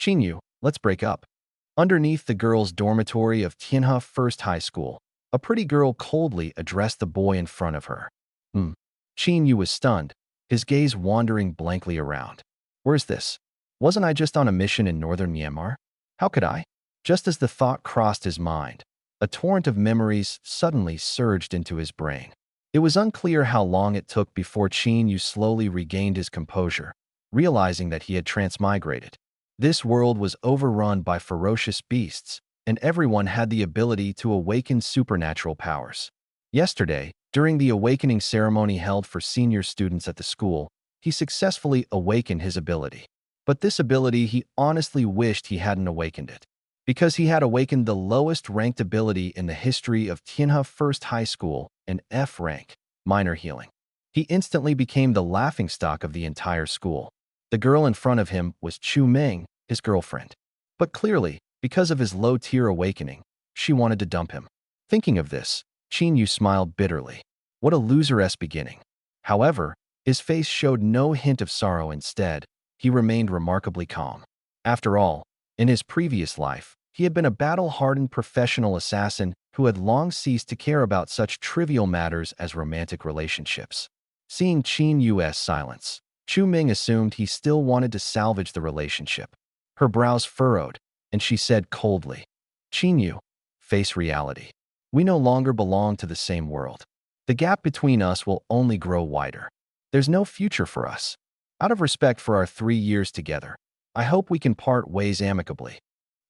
Chinyu, let's break up. Underneath the girls' dormitory of Tianhe First High School, a pretty girl coldly addressed the boy in front of her. Hmm. Chinyu was stunned, his gaze wandering blankly around. Where's this? Wasn't I just on a mission in northern Myanmar? How could I? Just as the thought crossed his mind, a torrent of memories suddenly surged into his brain. It was unclear how long it took before Chinyu slowly regained his composure, realizing that he had transmigrated. This world was overrun by ferocious beasts, and everyone had the ability to awaken supernatural powers. Yesterday, during the awakening ceremony held for senior students at the school, he successfully awakened his ability. But this ability, he honestly wished he hadn't awakened it, because he had awakened the lowest ranked ability in the history of Tianhe First High School, an F rank, minor healing. He instantly became the laughingstock of the entire school. The girl in front of him was Chu Ming, his girlfriend. But clearly, because of his low-tier awakening, she wanted to dump him. Thinking of this, Chinyu smiled bitterly. What a loser-esque beginning. However, his face showed no hint of sorrow. Instead, he remained remarkably calm. After all, in his previous life, he had been a battle-hardened professional assassin who had long ceased to care about such trivial matters as romantic relationships. Seeing Chinyu's silence, Chu Ming assumed he still wanted to salvage the relationship. Her brows furrowed, and she said coldly, Chinyu, face reality. We no longer belong to the same world. The gap between us will only grow wider. There's no future for us. Out of respect for our 3 years together, I hope we can part ways amicably.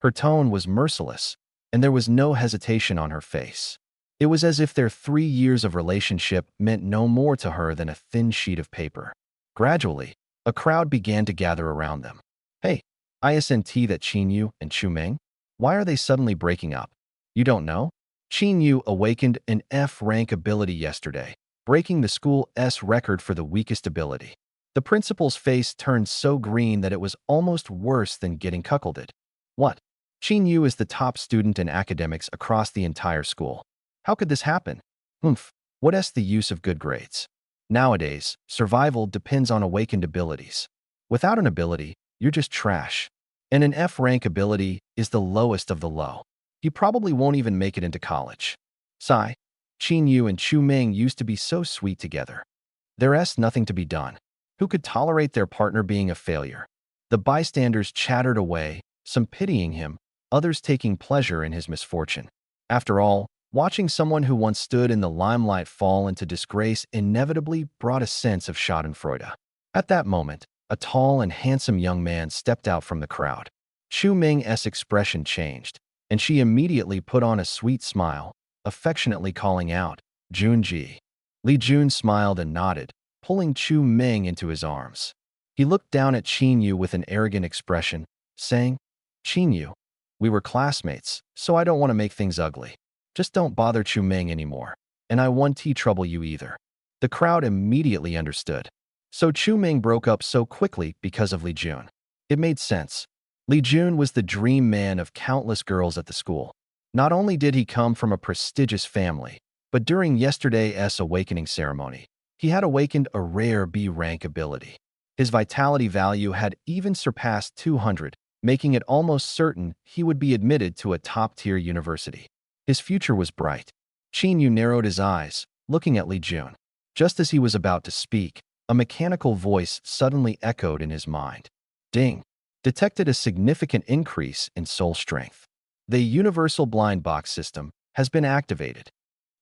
Her tone was merciless, and there was no hesitation on her face. It was as if their 3 years of relationship meant no more to her than a thin sheet of paper. Gradually, a crowd began to gather around them. Hey, isn't that Chinyu and Chu Ming? Why are they suddenly breaking up? You don't know? Chinyu awakened an F-rank ability yesterday, breaking the school's record for the weakest ability. The principal's face turned so green that it was almost worse than getting cuckolded. What? Chinyu is the top student in academics across the entire school. How could this happen? What's the use of good grades? Nowadays, survival depends on awakened abilities. Without an ability, you're just trash. And an F-rank ability is the lowest of the low. You probably won't even make it into college. Sigh. Chinyu and Chu Ming used to be so sweet together. There's nothing to be done. Who could tolerate their partner being a failure? The bystanders chattered away, some pitying him, others taking pleasure in his misfortune. After all, watching someone who once stood in the limelight fall into disgrace inevitably brought a sense of schadenfreude. At that moment, a tall and handsome young man stepped out from the crowd. Chu Ming's expression changed, and she immediately put on a sweet smile, affectionately calling out, Junji. Li Jun smiled and nodded, pulling Chu Ming into his arms. He looked down at Chinyu with an arrogant expression, saying, Chinyu, we were classmates, so I don't want to make things ugly. Just don't bother Chu Ming anymore, and I won't trouble you either. The crowd immediately understood. So Chu Ming broke up so quickly because of Li Jun. It made sense. Li Jun was the dream man of countless girls at the school. Not only did he come from a prestigious family, but during yesterday's awakening ceremony, he had awakened a rare B-rank ability. His vitality value had even surpassed 200, making it almost certain he would be admitted to a top-tier university. His future was bright. Chinyu narrowed his eyes, looking at Li Jun. Just as he was about to speak, a mechanical voice suddenly echoed in his mind. Ding! Detected a significant increase in soul strength. The Universal Blind Box system has been activated.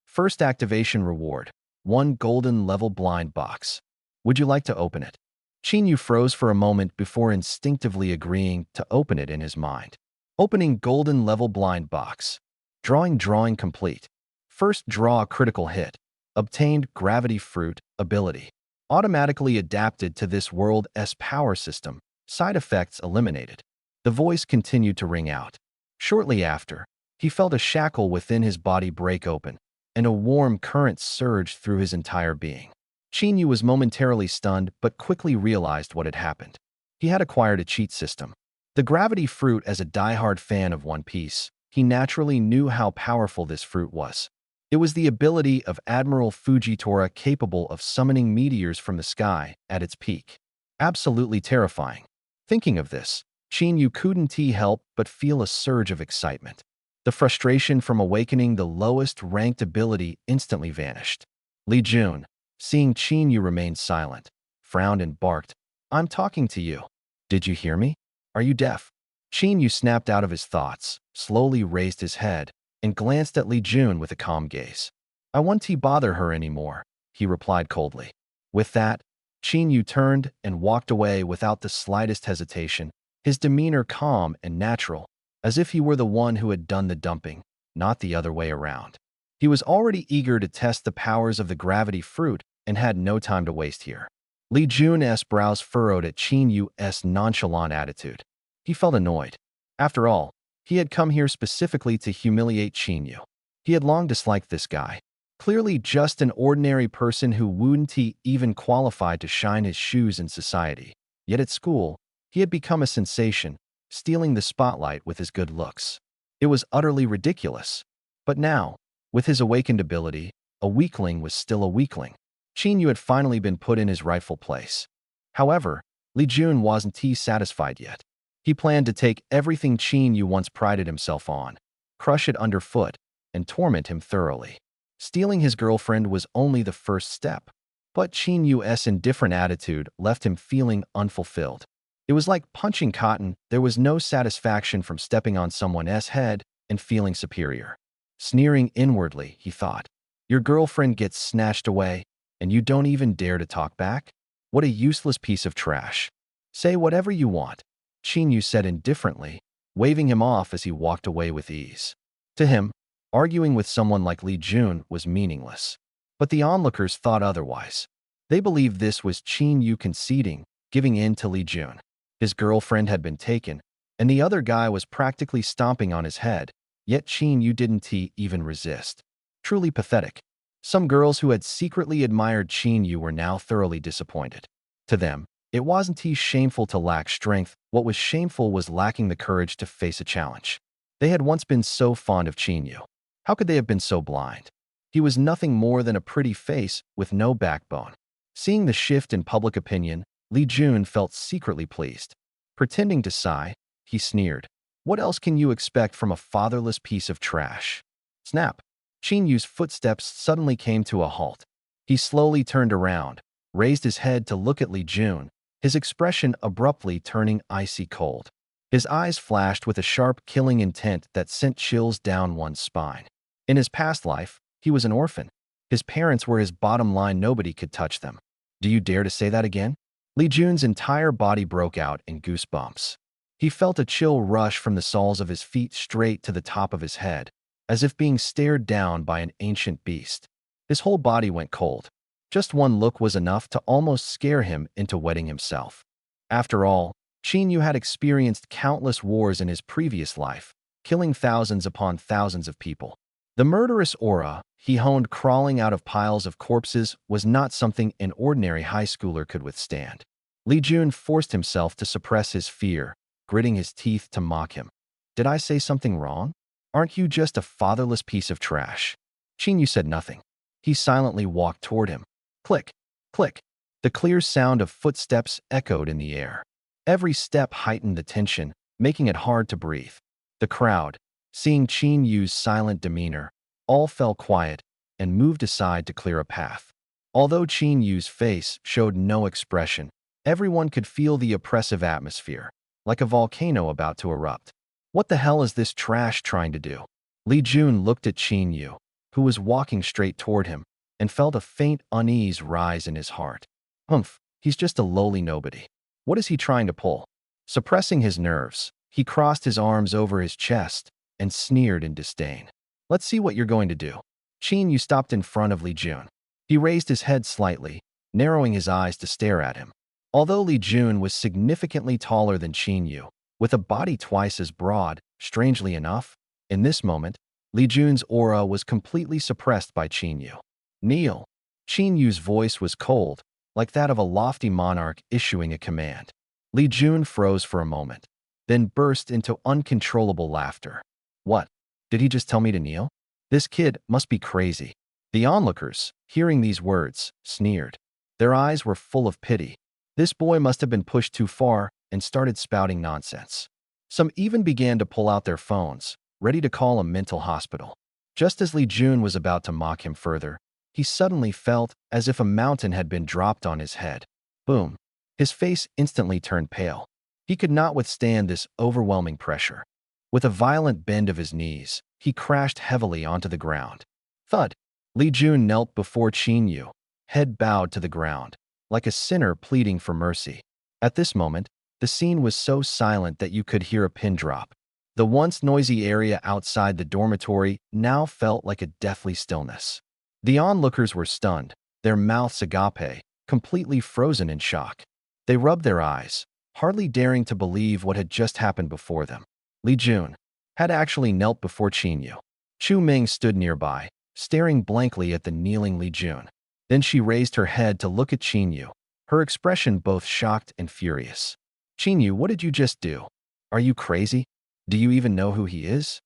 First activation reward, 1 golden level blind box. Would you like to open it? Chinyu froze for a moment before instinctively agreeing to open it in his mind. Opening golden level blind box. Drawing complete. First draw a critical hit. Obtained gravity fruit ability. Automatically adapted to this world's power system. Side effects eliminated. The voice continued to ring out. Shortly after, he felt a shackle within his body break open, and a warm current surged through his entire being. Chinyu was momentarily stunned but quickly realized what had happened. He had acquired a cheat system. The gravity fruit. As a die-hard fan of One Piece, he naturally knew how powerful this fruit was. It was the ability of Admiral Fujitora capable of summoning meteors from the sky at its peak. Absolutely terrifying. Thinking of this, Qin Yu couldn't help but feel a surge of excitement. The frustration from awakening the lowest-ranked ability instantly vanished. Li Jun, seeing Qin Yu remain silent, frowned and barked, "I'm talking to you. Did you hear me? Are you deaf?" Qin Yu snapped out of his thoughts, slowly raised his head, and glanced at Li Jun with a calm gaze. "I won't bother her anymore," he replied coldly. With that, Qin Yu turned and walked away without the slightest hesitation, his demeanor calm and natural, as if he were the one who had done the dumping, not the other way around. He was already eager to test the powers of the gravity fruit and had no time to waste here. Li Jun's brows furrowed at Qin Yu's nonchalant attitude. He felt annoyed. After all, he had come here specifically to humiliate Qin Yu. He had long disliked this guy. Clearly just an ordinary person who wouldn't even qualify to shine his shoes in society. Yet at school, he had become a sensation, stealing the spotlight with his good looks. It was utterly ridiculous. But now, with his awakened ability, a weakling was still a weakling. Qin Yu had finally been put in his rightful place. However, Li Jun wasn't satisfied yet. He planned to take everything Qin Yu once prided himself on, crush it underfoot, and torment him thoroughly. Stealing his girlfriend was only the first step, but Qin Yu's indifferent attitude left him feeling unfulfilled. It was like punching cotton. There was no satisfaction from stepping on someone's head and feeling superior. Sneering inwardly, he thought, "Your girlfriend gets snatched away, and you don't even dare to talk back? What a useless piece of trash. Say whatever you want," Qin Yu said indifferently, waving him off as he walked away with ease. To him, arguing with someone like Li Jun was meaningless. But the onlookers thought otherwise. They believed this was Qin Yu conceding, giving in to Li Jun. His girlfriend had been taken, and the other guy was practically stomping on his head, yet Qin Yu didn't even resist. Truly pathetic. Some girls who had secretly admired Qin Yu were now thoroughly disappointed. To them, it wasn't shameful to lack strength. What was shameful was lacking the courage to face a challenge. They had once been so fond of Qin Yu. How could they have been so blind? He was nothing more than a pretty face with no backbone. Seeing the shift in public opinion, Li Jun felt secretly pleased. Pretending to sigh, he sneered. "What else can you expect from a fatherless piece of trash?" Snap! Qin Yu's footsteps suddenly came to a halt. He slowly turned around, raised his head to look at Li Jun, his expression abruptly turning icy cold. His eyes flashed with a sharp, killing intent that sent chills down one's spine. In his past life, he was an orphan. His parents were his bottom line. Nobody could touch them. "Do you dare to say that again?" Li Jun's entire body broke out in goosebumps. He felt a chill rush from the soles of his feet straight to the top of his head, as if being stared down by an ancient beast. His whole body went cold. Just one look was enough to almost scare him into wetting himself. After all, Qin Yu had experienced countless wars in his previous life, killing thousands upon thousands of people. The murderous aura he honed crawling out of piles of corpses was not something an ordinary high schooler could withstand. Li Jun forced himself to suppress his fear, gritting his teeth to mock him. "Did I say something wrong? Aren't you just a fatherless piece of trash?" Qin Yu said nothing. He silently walked toward him. Click, click. The clear sound of footsteps echoed in the air. Every step heightened the tension, making it hard to breathe. The crowd, seeing Qin Yu's silent demeanor, all fell quiet and moved aside to clear a path. Although Qin Yu's face showed no expression, everyone could feel the oppressive atmosphere, like a volcano about to erupt. What the hell is this trash trying to do? Li Jun looked at Qin Yu, who was walking straight toward him, and felt a faint unease rise in his heart. Humph, he's just a lowly nobody. What is he trying to pull? Suppressing his nerves, he crossed his arms over his chest and sneered in disdain. "Let's see what you're going to do." Qin Yu stopped in front of Li Jun. He raised his head slightly, narrowing his eyes to stare at him. Although Li Jun was significantly taller than Qin Yu, with a body twice as broad, strangely enough, in this moment, Li Jun's aura was completely suppressed by Qin Yu. "Kneel." Qin Yu's voice was cold, like that of a lofty monarch issuing a command. Li Jun froze for a moment, then burst into uncontrollable laughter. "What? Did he just tell me to kneel? This kid must be crazy." The onlookers, hearing these words, sneered. Their eyes were full of pity. This boy must have been pushed too far, and started spouting nonsense. Some even began to pull out their phones, ready to call a mental hospital. Just as Li Jun was about to mock him further, he suddenly felt as if a mountain had been dropped on his head. Boom! His face instantly turned pale. He could not withstand this overwhelming pressure. With a violent bend of his knees, he crashed heavily onto the ground. Thud! Li Jun knelt before Qin Yu, head bowed to the ground, like a sinner pleading for mercy. At this moment, the scene was so silent that you could hear a pin drop. The once noisy area outside the dormitory now felt like a deathly stillness. The onlookers were stunned, their mouths agape, completely frozen in shock. They rubbed their eyes, hardly daring to believe what had just happened before them. Li Jun had actually knelt before Qin Yu. Chu Ming stood nearby, staring blankly at the kneeling Li Jun. Then she raised her head to look at Qin Yu, her expression both shocked and furious. Qin Yu, what did you just do? Are you crazy? Do you even know who he is?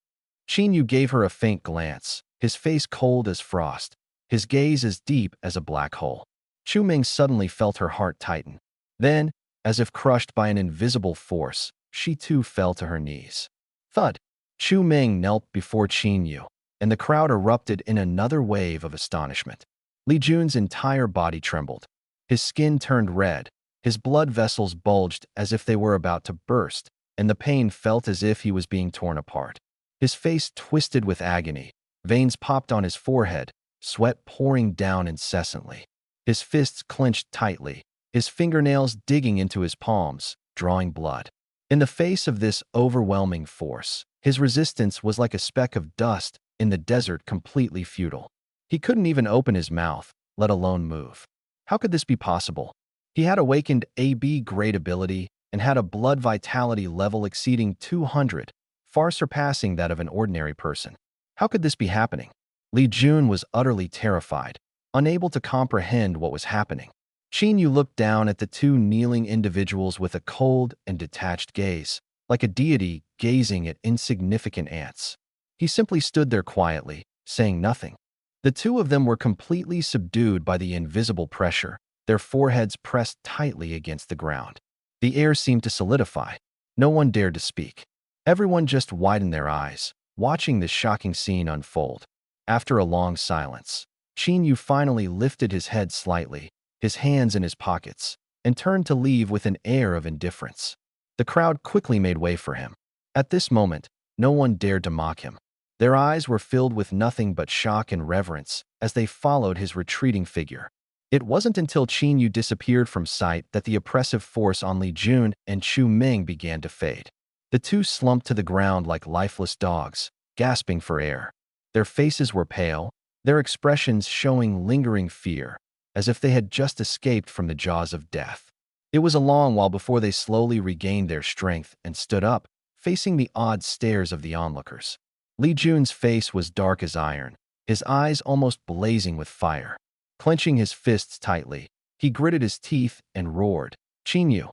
Qin Yu gave her a faint glance, his face cold as frost, his gaze as deep as a black hole. Chu Ming suddenly felt her heart tighten. Then, as if crushed by an invisible force, she too fell to her knees. Thud! Chu Ming knelt before Qin Yu, and the crowd erupted in another wave of astonishment. Li Jun's entire body trembled. His skin turned red, his blood vessels bulged as if they were about to burst, and the pain felt as if he was being torn apart. His face twisted with agony, veins popped on his forehead, sweat pouring down incessantly. His fists clenched tightly, his fingernails digging into his palms, drawing blood. In the face of this overwhelming force, his resistance was like a speck of dust in the desert, completely futile. He couldn't even open his mouth, let alone move. How could this be possible? He had awakened AB-grade ability and had a blood vitality level exceeding 200, far surpassing that of an ordinary person. How could this be happening? Li Jun was utterly terrified, unable to comprehend what was happening. Qin Yu looked down at the two kneeling individuals with a cold and detached gaze, like a deity gazing at insignificant ants. He simply stood there quietly, saying nothing. The two of them were completely subdued by the invisible pressure, their foreheads pressed tightly against the ground. The air seemed to solidify. No one dared to speak. Everyone just widened their eyes, watching this shocking scene unfold. After a long silence, Qin Yu finally lifted his head slightly, his hands in his pockets, and turned to leave with an air of indifference. The crowd quickly made way for him. At this moment, no one dared to mock him. Their eyes were filled with nothing but shock and reverence as they followed his retreating figure. It wasn't until Qin Yu disappeared from sight that the oppressive force on Li Jun and Chu Ming began to fade. The two slumped to the ground like lifeless dogs, gasping for air. Their faces were pale, their expressions showing lingering fear, as if they had just escaped from the jaws of death. It was a long while before they slowly regained their strength and stood up, facing the odd stares of the onlookers. Li Jun's face was dark as iron, his eyes almost blazing with fire. Clenching his fists tightly, he gritted his teeth and roared, "Qin Yu!"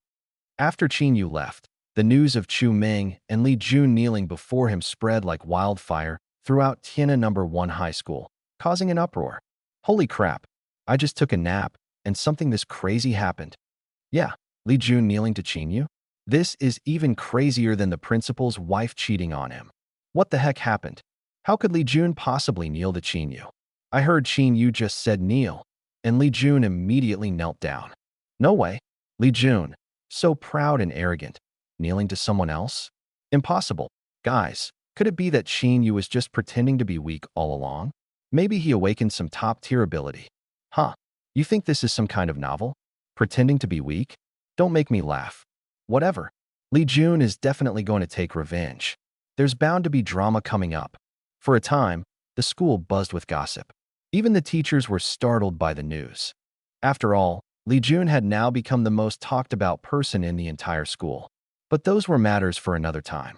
After Qin Yu left, the news of Chu Ming and Li Jun kneeling before him spread like wildfire throughout Tianna No. 1 High School, causing an uproar. Holy crap, I just took a nap, and something this crazy happened. Yeah, Li Jun kneeling to Qin Yu? This is even crazier than the principal's wife cheating on him. What the heck happened? How could Li Jun possibly kneel to Qin Yu? I heard Qin Yu just said kneel, and Li Jun immediately knelt down. No way. Li Jun, so proud and arrogant, kneeling to someone else? Impossible. Guys, could it be that Qin Yu was just pretending to be weak all along? Maybe he awakened some top-tier ability. Huh, you think this is some kind of novel? Pretending to be weak? Don't make me laugh. Whatever. Li Jun is definitely going to take revenge. There's bound to be drama coming up. For a time, the school buzzed with gossip. Even the teachers were startled by the news. After all, Li Jun had now become the most talked-about person in the entire school. But those were matters for another time.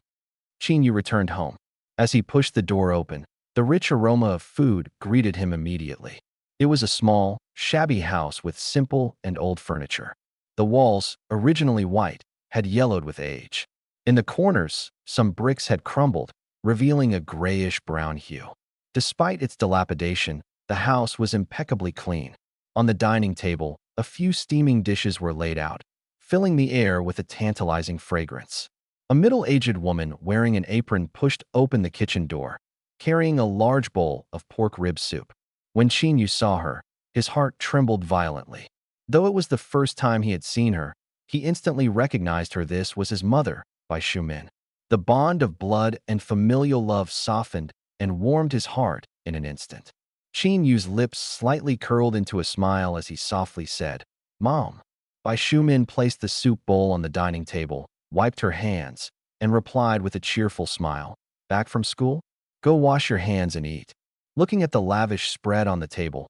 Qin Yu returned home. As he pushed the door open, the rich aroma of food greeted him immediately. It was a small, shabby house with simple and old furniture. The walls, originally white, had yellowed with age. In the corners, some bricks had crumbled, revealing a grayish-brown hue. Despite its dilapidation, the house was impeccably clean. On the dining table, a few steaming dishes were laid out, filling the air with a tantalizing fragrance. A middle-aged woman wearing an apron pushed open the kitchen door, carrying a large bowl of pork rib soup. When Chinyu saw her, his heart trembled violently. Though it was the first time he had seen her, he instantly recognized her. This was his mother, Bai Shumin. The bond of blood and familial love softened and warmed his heart in an instant. Yu's lips slightly curled into a smile as he softly said, "Mom." Bai Shumin placed the soup bowl on the dining table, wiped her hands, and replied with a cheerful smile, "Back from school? Go wash your hands and eat." Looking at the lavish spread on the table,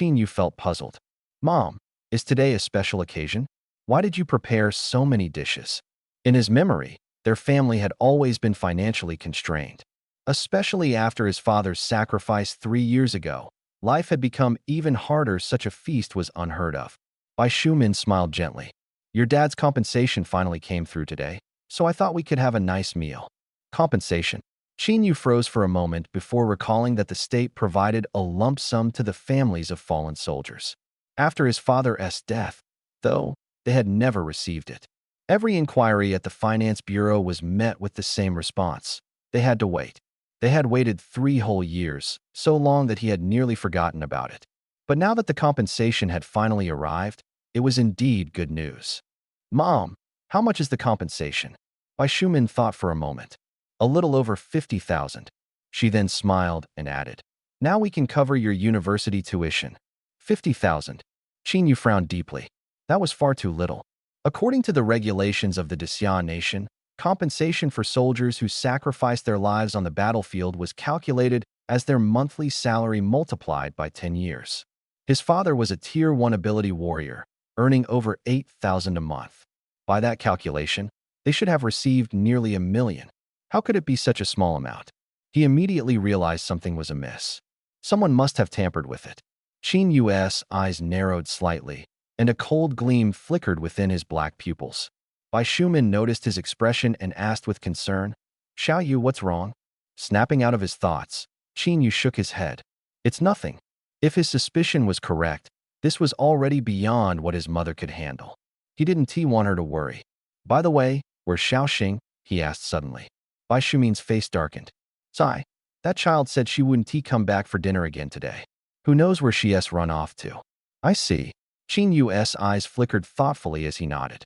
Yu felt puzzled. "Mom, is today a special occasion? Why did you prepare so many dishes?" In his memory, their family had always been financially constrained. Especially after his father's sacrifice 3 years ago, life had become even harder. Such a feast was unheard of. Bai Shumin smiled gently. "Your dad's compensation finally came through today, so I thought we could have a nice meal." Compensation. Yu froze for a moment before recalling that the state provided a lump sum to the families of fallen soldiers. After his father's death, though, they had never received it. Every inquiry at the Finance Bureau was met with the same response. They had to wait. They had waited 3 whole years, so long that he had nearly forgotten about it. But now that the compensation had finally arrived, it was indeed good news. "Mom, how much is the compensation?" Bai Shumin thought for a moment. "A little over 50,000. She then smiled and added, "Now we can cover your university tuition." 50,000. Yu frowned deeply. That was far too little. According to the regulations of the Xia nation, compensation for soldiers who sacrificed their lives on the battlefield was calculated as their monthly salary multiplied by 10 years. His father was a Tier 1 ability warrior, earning over 8,000 a month. By that calculation, they should have received nearly 1 million. How could it be such a small amount? He immediately realized something was amiss. Someone must have tampered with it. Yu's eyes narrowed slightly, and a cold gleam flickered within his black pupils. Bai Shumin noticed his expression and asked with concern, "Xiao Yu, what's wrong?" Snapping out of his thoughts, Yu shook his head. "It's nothing." If his suspicion was correct, this was already beyond what his mother could handle. He didn't want her to worry. "By the way, where's Xiaoxing?" he asked suddenly. Bai Shumin's face darkened. "Sigh, that child said she wouldn't come back for dinner again today. Who knows where she's run off to?" "I see." Yu's eyes flickered thoughtfully as he nodded.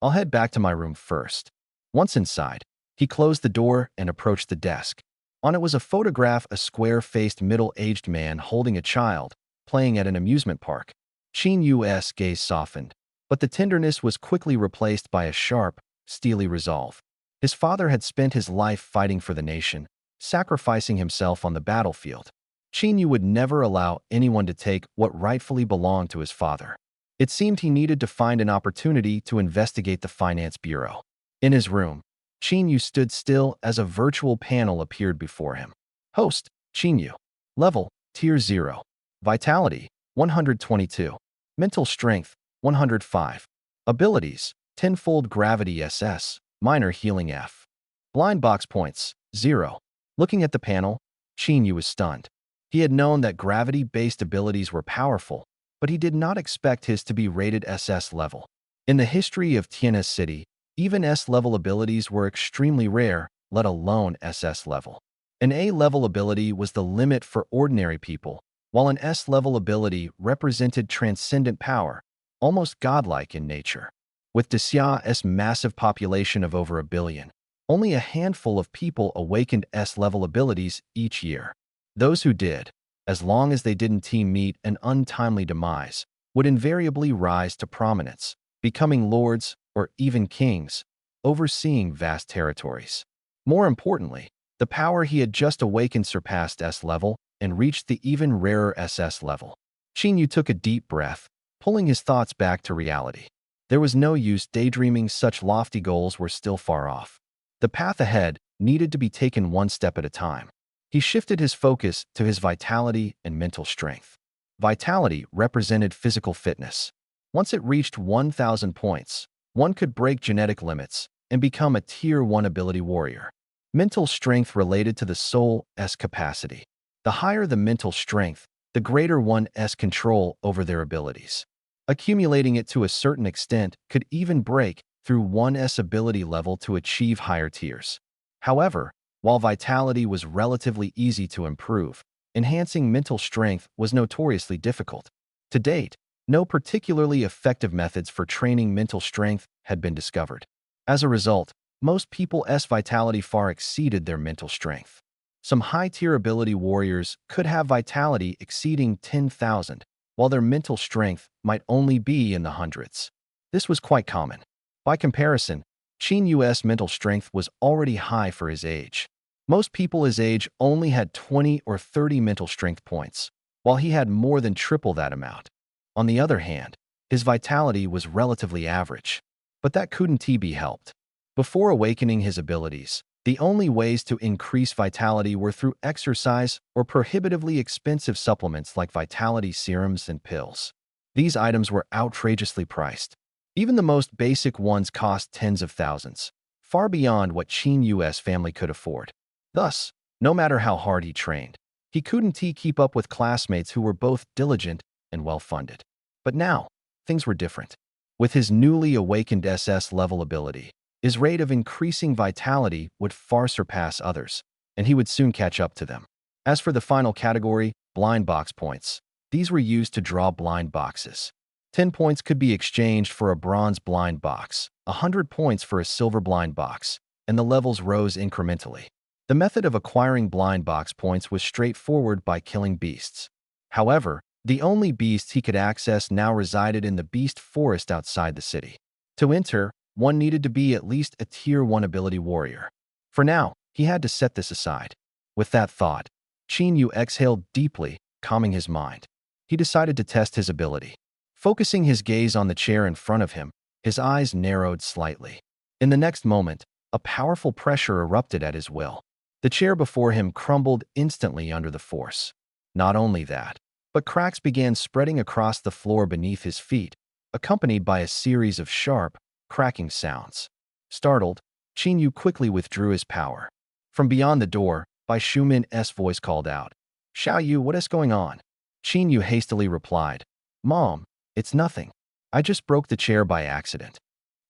"I'll head back to my room first." Once inside, he closed the door and approached the desk. On it was a photograph of a square-faced middle-aged man holding a child, playing at an amusement park. Yu's gaze softened, but the tenderness was quickly replaced by a sharp, steely resolve. His father had spent his life fighting for the nation, sacrificing himself on the battlefield. Yu would never allow anyone to take what rightfully belonged to his father. It seemed he needed to find an opportunity to investigate the Finance Bureau. In his room, Yu stood still as a virtual panel appeared before him. Host, Yu. Level, Tier 0. Vitality, 122. Mental Strength, 105. Abilities, Tenfold Gravity SS, Minor Healing F. Blind Box Points, 0. Looking at the panel, Yu was stunned. He had known that gravity-based abilities were powerful, but he did not expect his to be rated SS level. In the history of Tianhe City, even S-level abilities were extremely rare, let alone SS level. An A-level ability was the limit for ordinary people, while an S-level ability represented transcendent power, almost godlike in nature. With Xia's massive population of over 1 billion, only a handful of people awakened S-level abilities each year. Those who did, as long as they didn't meet an untimely demise, would invariably rise to prominence, becoming lords or even kings, overseeing vast territories. More importantly, the power he had just awakened surpassed S-level and reached the even rarer SS level. Yu took a deep breath, pulling his thoughts back to reality. There was no use daydreaming. Such lofty goals were still far off. The path ahead needed to be taken one step at a time. He shifted his focus to his vitality and mental strength. Vitality represented physical fitness. Once it reached 1,000 points, one could break genetic limits and become a Tier 1 ability warrior. Mental strength related to the soul's capacity. The higher the mental strength, the greater one's control over their abilities. Accumulating it to a certain extent could even break through one's ability level to achieve higher tiers. However, while vitality was relatively easy to improve, enhancing mental strength was notoriously difficult. To date, no particularly effective methods for training mental strength had been discovered. As a result, most people's vitality far exceeded their mental strength. Some high-tier ability warriors could have vitality exceeding 10,000, while their mental strength might only be in the hundreds. This was quite common. By comparison, Qin Yu's mental strength was already high for his age. Most people his age only had 20 or 30 mental strength points, while he had more than triple that amount. On the other hand, his vitality was relatively average, but that couldn't be helped. Before awakening his abilities, the only ways to increase vitality were through exercise or prohibitively expensive supplements like vitality serums and pills. These items were outrageously priced. Even the most basic ones cost tens of thousands, far beyond what Qin Yu's family could afford. Thus, no matter how hard he trained, he couldn't keep up with classmates who were both diligent and well-funded. But now, things were different. With his newly awakened SS-level ability, his rate of increasing vitality would far surpass others, and he would soon catch up to them. As for the final category, blind box points, these were used to draw blind boxes. 10 points could be exchanged for a bronze blind box, 100 points for a silver blind box, and the levels rose incrementally. The method of acquiring blind box points was straightforward by killing beasts. However, the only beasts he could access now resided in the beast forest outside the city. To enter, one needed to be at least a Tier 1 ability warrior. For now, he had to set this aside. With that thought, Qin Yu exhaled deeply, calming his mind. He decided to test his ability. Focusing his gaze on the chair in front of him, his eyes narrowed slightly. In the next moment, a powerful pressure erupted at his will. The chair before him crumbled instantly under the force. Not only that, but cracks began spreading across the floor beneath his feet, accompanied by a series of sharp, cracking sounds. Startled, Qin Yu quickly withdrew his power. From beyond the door, Bai Shumin's voice called out, "Xiao Yu, what is going on?" Qin Yu hastily replied, "Mom, it's nothing. I just broke the chair by accident."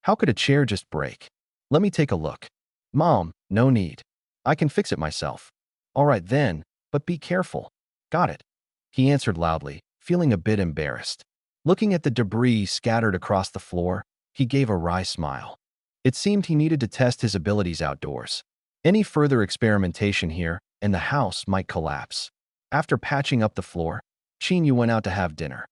"How could a chair just break? Let me take a look." "Mom, no need. I can fix it myself." "All right then, but be careful." "Got it," he answered loudly, feeling a bit embarrassed. Looking at the debris scattered across the floor, he gave a wry smile. It seemed he needed to test his abilities outdoors. Any further experimentation here, and the house might collapse. After patching up the floor, Qin Yu went out to have dinner.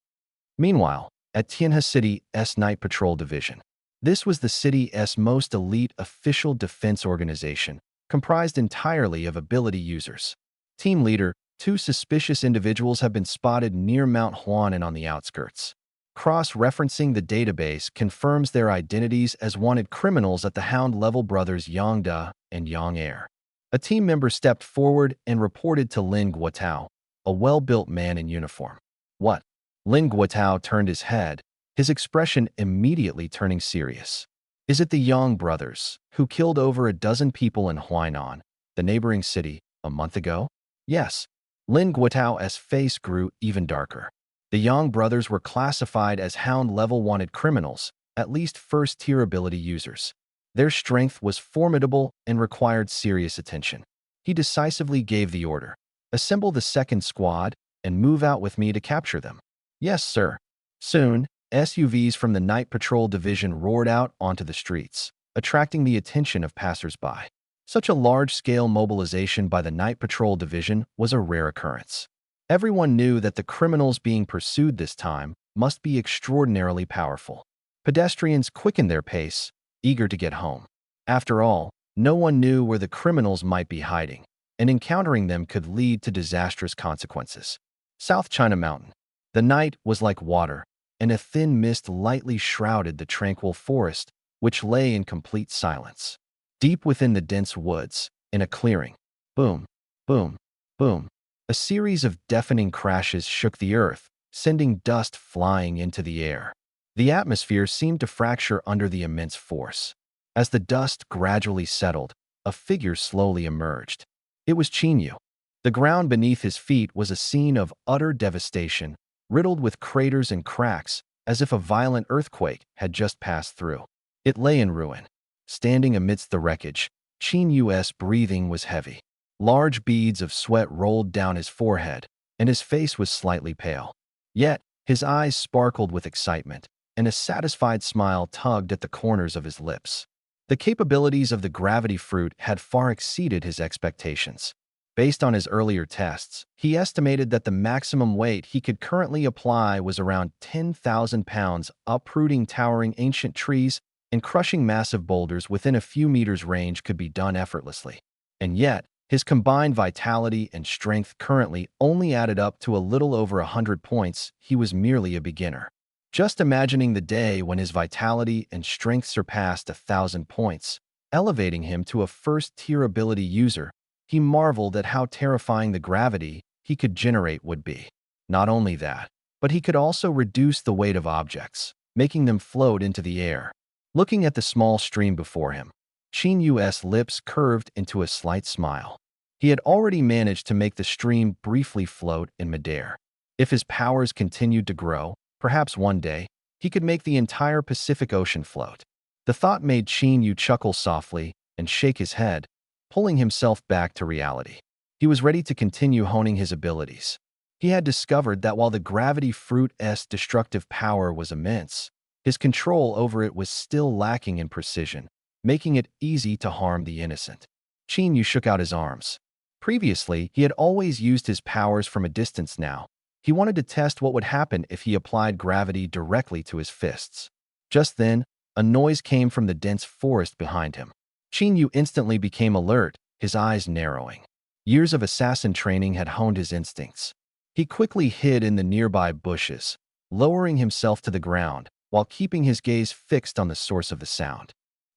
Meanwhile, at Tianhe City's Night Patrol Division, this was the city's most elite official defense organization, comprised entirely of ability users. Team leader, 2 suspicious individuals have been spotted near Mount Huan and on the outskirts. Cross-referencing the database confirms their identities as wanted criminals at the Hound-level brothers Yang Da and Yang Air. A team member stepped forward and reported to Lin Guotao, a well-built man in uniform. "What?" Lin Guotao turned his head, his expression immediately turning serious. "Is it the Yang brothers, who killed over a dozen people in Huainan, the neighboring city, a month ago?" "Yes." Lin Guotao's face grew even darker. The Yang brothers were classified as Hound-level wanted criminals, at least first-tier ability users. Their strength was formidable and required serious attention. He decisively gave the order, "Assemble the second squad and move out with me to capture them." "Yes, sir." Soon, SUVs from the Night Patrol Division roared out onto the streets, attracting the attention of passers-by. Such a large-scale mobilization by the Night Patrol Division was a rare occurrence. Everyone knew that the criminals being pursued this time must be extraordinarily powerful. Pedestrians quickened their pace, eager to get home. After all, no one knew where the criminals might be hiding, and encountering them could lead to disastrous consequences. South China Mountain. The night was like water, and a thin mist lightly shrouded the tranquil forest, which lay in complete silence. Deep within the dense woods, in a clearing, boom, boom, boom, a series of deafening crashes shook the earth, sending dust flying into the air. The atmosphere seemed to fracture under the immense force. As the dust gradually settled, a figure slowly emerged. It was Qin Yu. The ground beneath his feet was a scene of utter devastation, riddled with craters and cracks, as if a violent earthquake had just passed through. It lay in ruin. Standing amidst the wreckage, Qin Yu's breathing was heavy. Large beads of sweat rolled down his forehead, and his face was slightly pale. Yet, his eyes sparkled with excitement, and a satisfied smile tugged at the corners of his lips. The capabilities of the gravity fruit had far exceeded his expectations. Based on his earlier tests, he estimated that the maximum weight he could currently apply was around 10,000 pounds, uprooting towering ancient trees and crushing massive boulders within a few meters range could be done effortlessly. And yet, his combined vitality and strength currently only added up to a little over 100 points. He was merely a beginner. Just imagining the day when his vitality and strength surpassed 1,000 points, elevating him to a first-tier ability user, he marveled at how terrifying the gravity he could generate would be. Not only that, but he could also reduce the weight of objects, making them float into the air. Looking at the small stream before him, Qin Yu's lips curved into a slight smile. He had already managed to make the stream briefly float in midair. If his powers continued to grow, perhaps one day, he could make the entire Pacific Ocean float. The thought made Qin Yu chuckle softly and shake his head, pulling himself back to reality. He was ready to continue honing his abilities. He had discovered that while the gravity fruit's destructive power was immense, his control over it was still lacking in precision, making it easy to harm the innocent. Qin Yu shook out his arms. Previously, he had always used his powers from a distance now. He wanted to test what would happen if he applied gravity directly to his fists. Just then, a noise came from the dense forest behind him. Qin Yu instantly became alert, his eyes narrowing. Years of assassin training had honed his instincts. He quickly hid in the nearby bushes, lowering himself to the ground while keeping his gaze fixed on the source of the sound.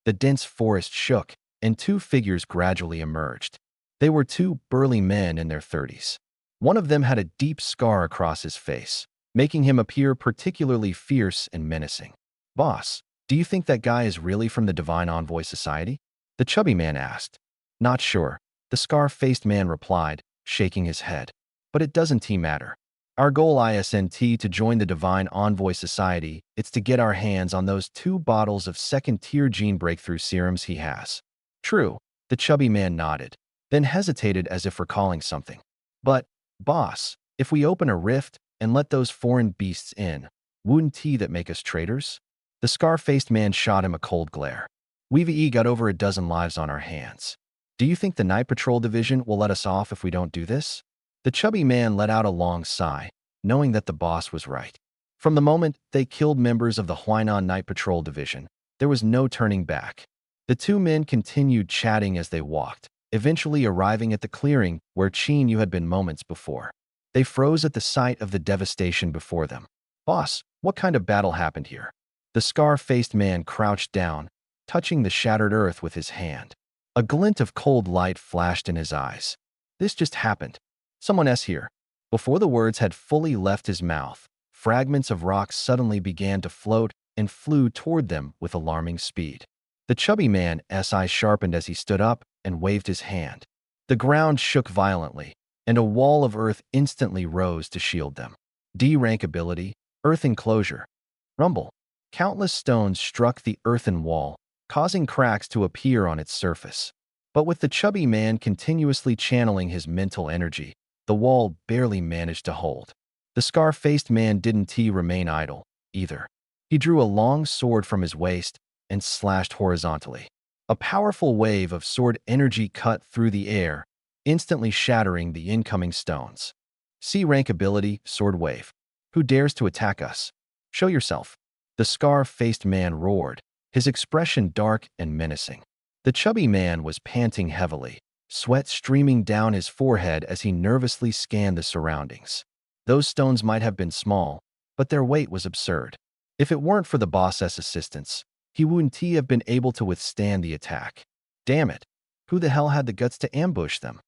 The dense forest shook, and two figures gradually emerged. They were two burly men in their 30s. One of them had a deep scar across his face, making him appear particularly fierce and menacing. "Boss, do you think that guy is really from the Divine Envoy Society?" the chubby man asked. "Not sure," the scar-faced man replied, shaking his head. "But it doesn't matter. Our goal isn't to join the Divine Envoy Society, it's to get our hands on those 2 bottles of second-tier gene breakthrough serums he has." "True," the chubby man nodded, then hesitated as if recalling something. "But, boss, if we open a rift and let those foreign beasts in, wouldn't that make us traitors?" The scar-faced man shot him a cold glare. "We've got over a dozen lives on our hands. Do you think the Night Patrol Division will let us off if we don't do this?" The chubby man let out a long sigh, knowing that the boss was right. From the moment they killed members of the Huainan Night Patrol Division, there was no turning back. The two men continued chatting as they walked, eventually arriving at the clearing where Qin Yu had been moments before. They froze at the sight of the devastation before them. "Boss, what kind of battle happened here?" The scar-faced man crouched down, touching the shattered earth with his hand. A glint of cold light flashed in his eyes. "This just happened. Someone's here." Before the words had fully left his mouth, fragments of rock suddenly began to float and flew toward them with alarming speed. The chubby man's eyes sharpened as he stood up and waved his hand. The ground shook violently, and a wall of earth instantly rose to shield them. D-rank ability, Earth Enclosure. Rumble. Countless stones struck the earthen wall, causing cracks to appear on its surface. But with the chubby man continuously channeling his mental energy, the wall barely managed to hold. The scar-faced man didn't remain idle, either. He drew a long sword from his waist and slashed horizontally. A powerful wave of sword energy cut through the air, instantly shattering the incoming stones. C-rank ability, Sword Wave. "Who dares to attack us? Show yourself." The scar-faced man roared, his expression dark and menacing. The chubby man was panting heavily, sweat streaming down his forehead as he nervously scanned the surroundings. Those stones might have been small, but their weight was absurd. If it weren't for the boss's assistance, he wouldn't have been able to withstand the attack. Damn it, who the hell had the guts to ambush them?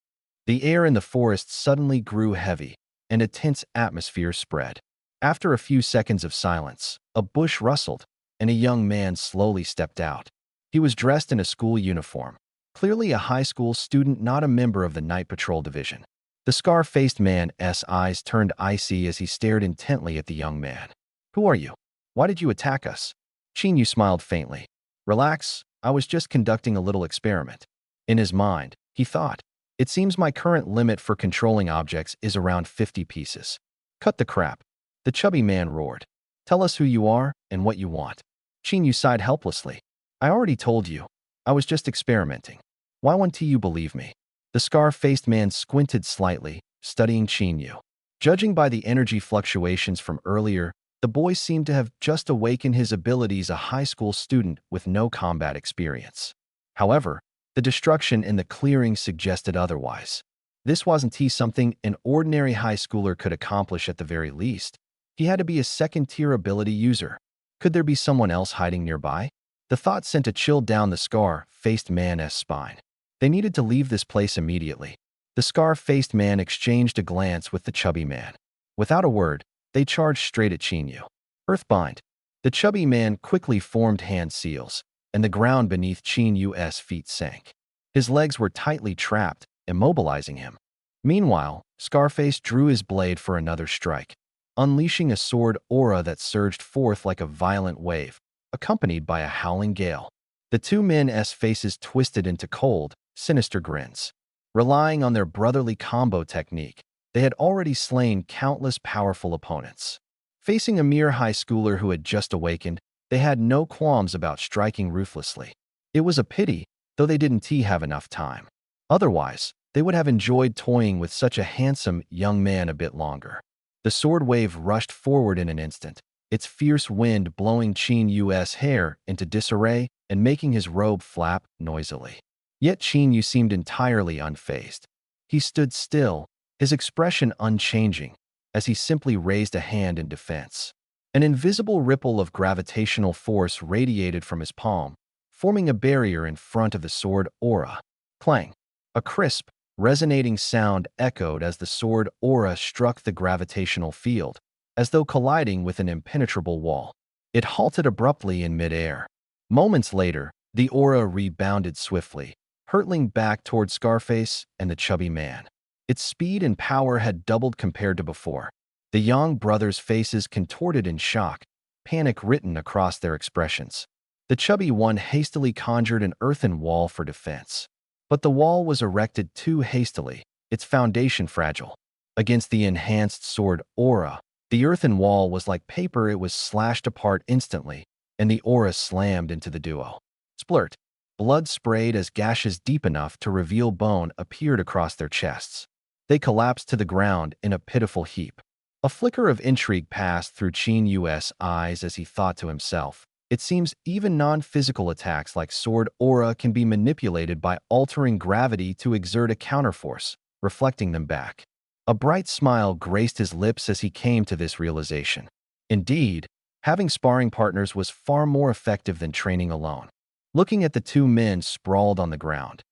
The air in the forest suddenly grew heavy, and a tense atmosphere spread. After a few seconds of silence, a bush rustled, and a young man slowly stepped out. He was dressed in a school uniform, clearly a high school student, not a member of the Night Patrol Division. The scar-faced man's eyes turned icy as he stared intently at the young man. "Who are you?" Why did you attack us? Yu smiled faintly. Relax, I was just conducting a little experiment. In his mind, he thought, it seems my current limit for controlling objects is around 50 pieces. Cut the crap. The chubby man roared. Tell us who you are and what you want. Yu sighed helplessly. I already told you. I was just experimenting. Why won't you believe me? The scar-faced man squinted slightly, studying Yu. Judging by the energy fluctuations from earlier, the boy seemed to have just awakened his abilities a high school student with no combat experience. However, the destruction in the clearing suggested otherwise. This wasn't something an ordinary high schooler could accomplish at the very least. He had to be a second-tier ability user. Could there be someone else hiding nearby? The thought sent a chill down the scar-faced man's spine. They needed to leave this place immediately. The scar-faced man exchanged a glance with the chubby man. Without a word, they charged straight at Yu. Earthbind. The chubby man quickly formed hand seals, and the ground beneath Yu's feet sank. His legs were tightly trapped, immobilizing him. Meanwhile, Scarface drew his blade for another strike, unleashing a sword aura that surged forth like a violent wave, accompanied by a howling gale. The two men's faces twisted into cold, sinister grins. Relying on their brotherly combo technique, they had already slain countless powerful opponents. Facing a mere high schooler who had just awakened, they had no qualms about striking ruthlessly. It was a pity, though they didn't have enough time. Otherwise, they would have enjoyed toying with such a handsome young man a bit longer. The sword wave rushed forward in an instant, its fierce wind blowing Yu's hair into disarray and making his robe flap noisily. Yet Yu seemed entirely unfazed. He stood still, his expression unchanging, as he simply raised a hand in defense. An invisible ripple of gravitational force radiated from his palm, forming a barrier in front of the sword aura. Clang! A crisp, resonating sound echoed as the sword aura struck the gravitational field, as though colliding with an impenetrable wall. It halted abruptly in midair. Moments later, the aura rebounded swiftly, hurtling back toward Scarface and the chubby man. Its speed and power had doubled compared to before. The young brothers' faces contorted in shock, panic written across their expressions. The chubby one hastily conjured an earthen wall for defense. But the wall was erected too hastily, its foundation fragile. Against the enhanced sword aura, the earthen wall was like paper. It was slashed apart instantly, and the aura slammed into the duo. Splurt. Blood sprayed as gashes deep enough to reveal bone appeared across their chests. They collapsed to the ground in a pitiful heap. A flicker of intrigue passed through Yu's eyes as he thought to himself, it seems even non-physical attacks like sword aura can be manipulated by altering gravity to exert a counterforce, reflecting them back. A bright smile graced his lips as he came to this realization. Indeed, having sparring partners was far more effective than training alone. Looking at the two men sprawled on the ground,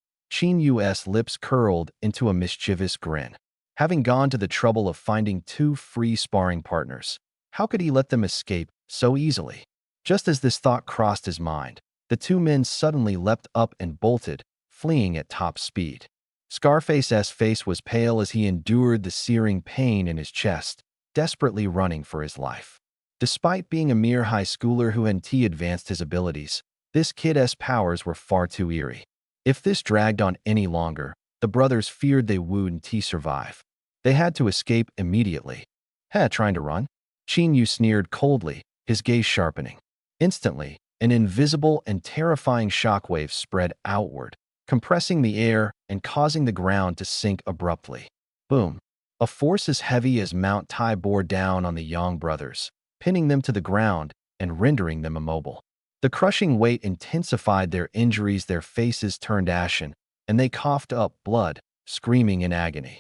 Yu's lips curled into a mischievous grin. Having gone to the trouble of finding two free sparring partners, how could he let them escape so easily? Just as this thought crossed his mind, the two men suddenly leapt up and bolted, fleeing at top speed. Scarface's face was pale as he endured the searing pain in his chest, desperately running for his life. Despite being a mere high schooler who hadn't advanced his abilities, this kid's powers were far too eerie. If this dragged on any longer, the brothers feared they wouldn't survive. They had to escape immediately. Trying to run? Yu sneered coldly, his gaze sharpening. Instantly, an invisible and terrifying shockwave spread outward, compressing the air and causing the ground to sink abruptly. Boom! A force as heavy as Mount Tai bore down on the young brothers, pinning them to the ground and rendering them immobile. The crushing weight intensified their injuries. Their faces turned ashen, and they coughed up blood, screaming in agony.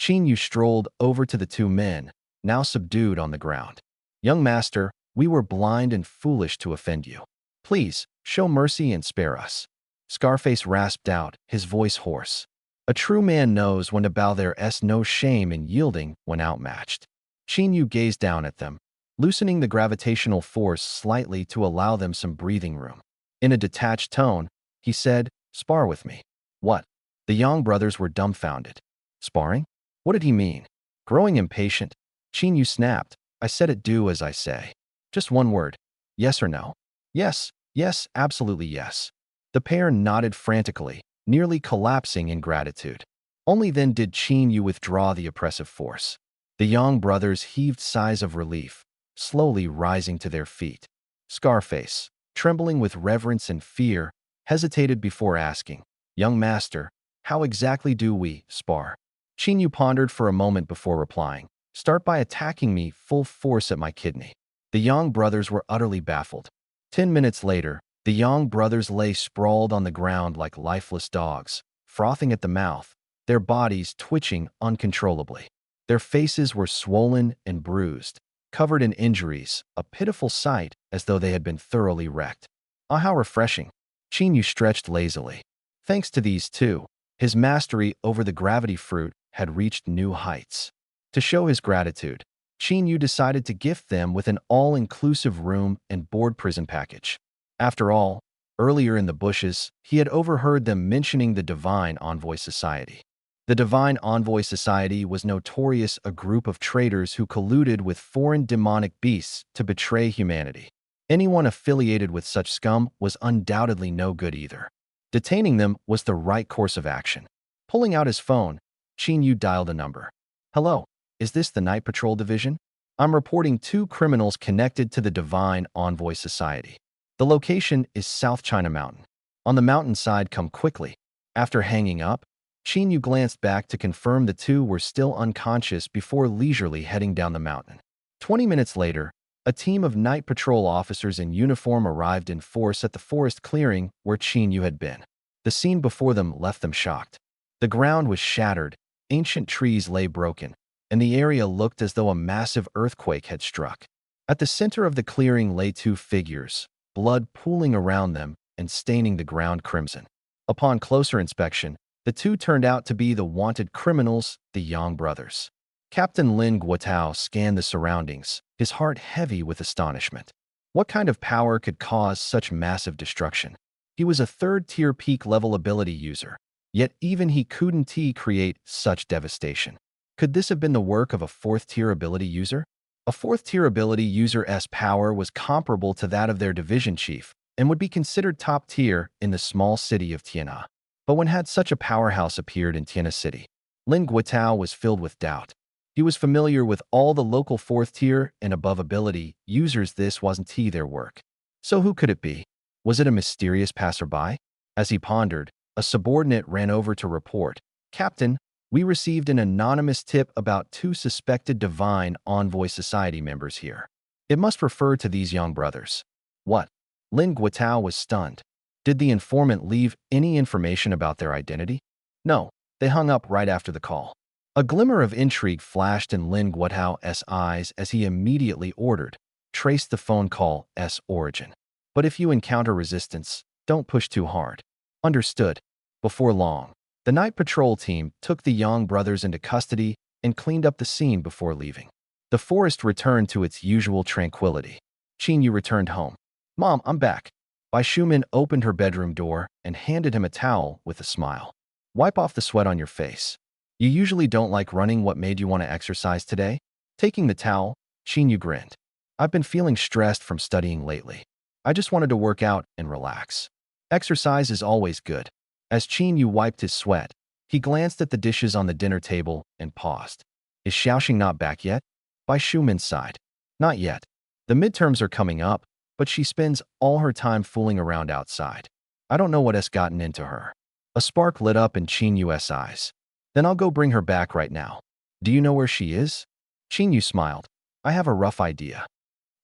Yu strolled over to the two men, now subdued on the ground. Young master, we were blind and foolish to offend you. Please, show mercy and spare us. Scarface rasped out, his voice hoarse. A true man knows when to bow. There's no shame in yielding when outmatched. Yu gazed down at them, loosening the gravitational force slightly to allow them some breathing room. In a detached tone, he said, spar with me. What? The young brothers were dumbfounded. Sparring? What did he mean? Growing impatient, Yu snapped, I said it, do as I say. Just one word. Yes or no? Yes, yes, absolutely yes. The pair nodded frantically, nearly collapsing in gratitude. Only then did Qin Yu withdraw the oppressive force. The Yang brothers heaved sighs of relief, slowly rising to their feet. Scarface, trembling with reverence and fear, hesitated before asking, "Young master, how exactly do we spar?" Qin Yu pondered for a moment before replying, "Start by attacking me full force at my kidney." The Yang brothers were utterly baffled. 10 minutes later, the Yang brothers lay sprawled on the ground like lifeless dogs, frothing at the mouth, their bodies twitching uncontrollably. Their faces were swollen and bruised, covered in injuries, a pitiful sight as though they had been thoroughly wrecked. Ah, how refreshing! Qin Yu stretched lazily. Thanks to these two, his mastery over the gravity fruit had reached new heights. To show his gratitude, Qin Yu decided to gift them with an all-inclusive room and board prison package. After all, earlier in the bushes, he had overheard them mentioning the Divine Envoy Society. The Divine Envoy Society was notorious a group of traitors who colluded with foreign demonic beasts to betray humanity. Anyone affiliated with such scum was undoubtedly no good either. Detaining them was the right course of action. Pulling out his phone, Qin Yu dialed a number. "Hello, is this the Night Patrol Division? I'm reporting 2 criminals connected to the Divine Envoy Society. The location is South China Mountain. On the mountainside, come quickly." After hanging up, Qin Yu glanced back to confirm the two were still unconscious before leisurely heading down the mountain. 20 minutes later, a team of night patrol officers in uniform arrived in force at the forest clearing where Qin Yu had been. The scene before them left them shocked. The ground was shattered, ancient trees lay broken, and the area looked as though a massive earthquake had struck. At the center of the clearing lay 2 figures, blood pooling around them and staining the ground crimson. Upon closer inspection, the 2 turned out to be the wanted criminals, the Yang brothers. Captain Lin Guotao scanned the surroundings, his heart heavy with astonishment. What kind of power could cause such massive destruction? He was a 3rd-tier peak-level ability user, yet even he couldn't create such devastation. Could this have been the work of a 4th-tier ability user? A 4th-tier ability user's power was comparable to that of their division chief and would be considered top-tier in the small city of Tianhe. But when had such a powerhouse appeared in Tianhe City? Lin Guotao was filled with doubt. He was familiar with all the local 4th-tier and above ability users. This wasn't their work. So who could it be? Was it a mysterious passerby? As he pondered, a subordinate ran over to report, "Captain, we received an anonymous tip about 2 suspected Divine Envoy Society members here. It must refer to these young brothers." What? Lin Guotao was stunned. Did the informant leave any information about their identity? No, they hung up right after the call. A glimmer of intrigue flashed in Lin Guotao's eyes as he immediately ordered, "Trace the phone call's origin. But if you encounter resistance, don't push too hard." Understood. Before long, the night patrol team took the Yang brothers into custody and cleaned up the scene before leaving. The forest returned to its usual tranquility. Qin Yu returned home. "Mom, I'm back." Bai Shumin opened her bedroom door and handed him a towel with a smile. "Wipe off the sweat on your face. You usually don't like running. What made you want to exercise today?" Taking the towel, Qin Yu grinned. "I've been feeling stressed from studying lately. I just wanted to work out and relax. Exercise is always good." As Qin Yu wiped his sweat, he glanced at the dishes on the dinner table and paused. "Is Xiaoxing not back yet?" Bai Shumin sighed. "Not yet. The midterms are coming up, but she spends all her time fooling around outside. I don't know what has gotten into her." A spark lit up in Qin Yu's eyes. "Then I'll go bring her back right now. Do you know where she is?" Qin Yu smiled. "I have a rough idea."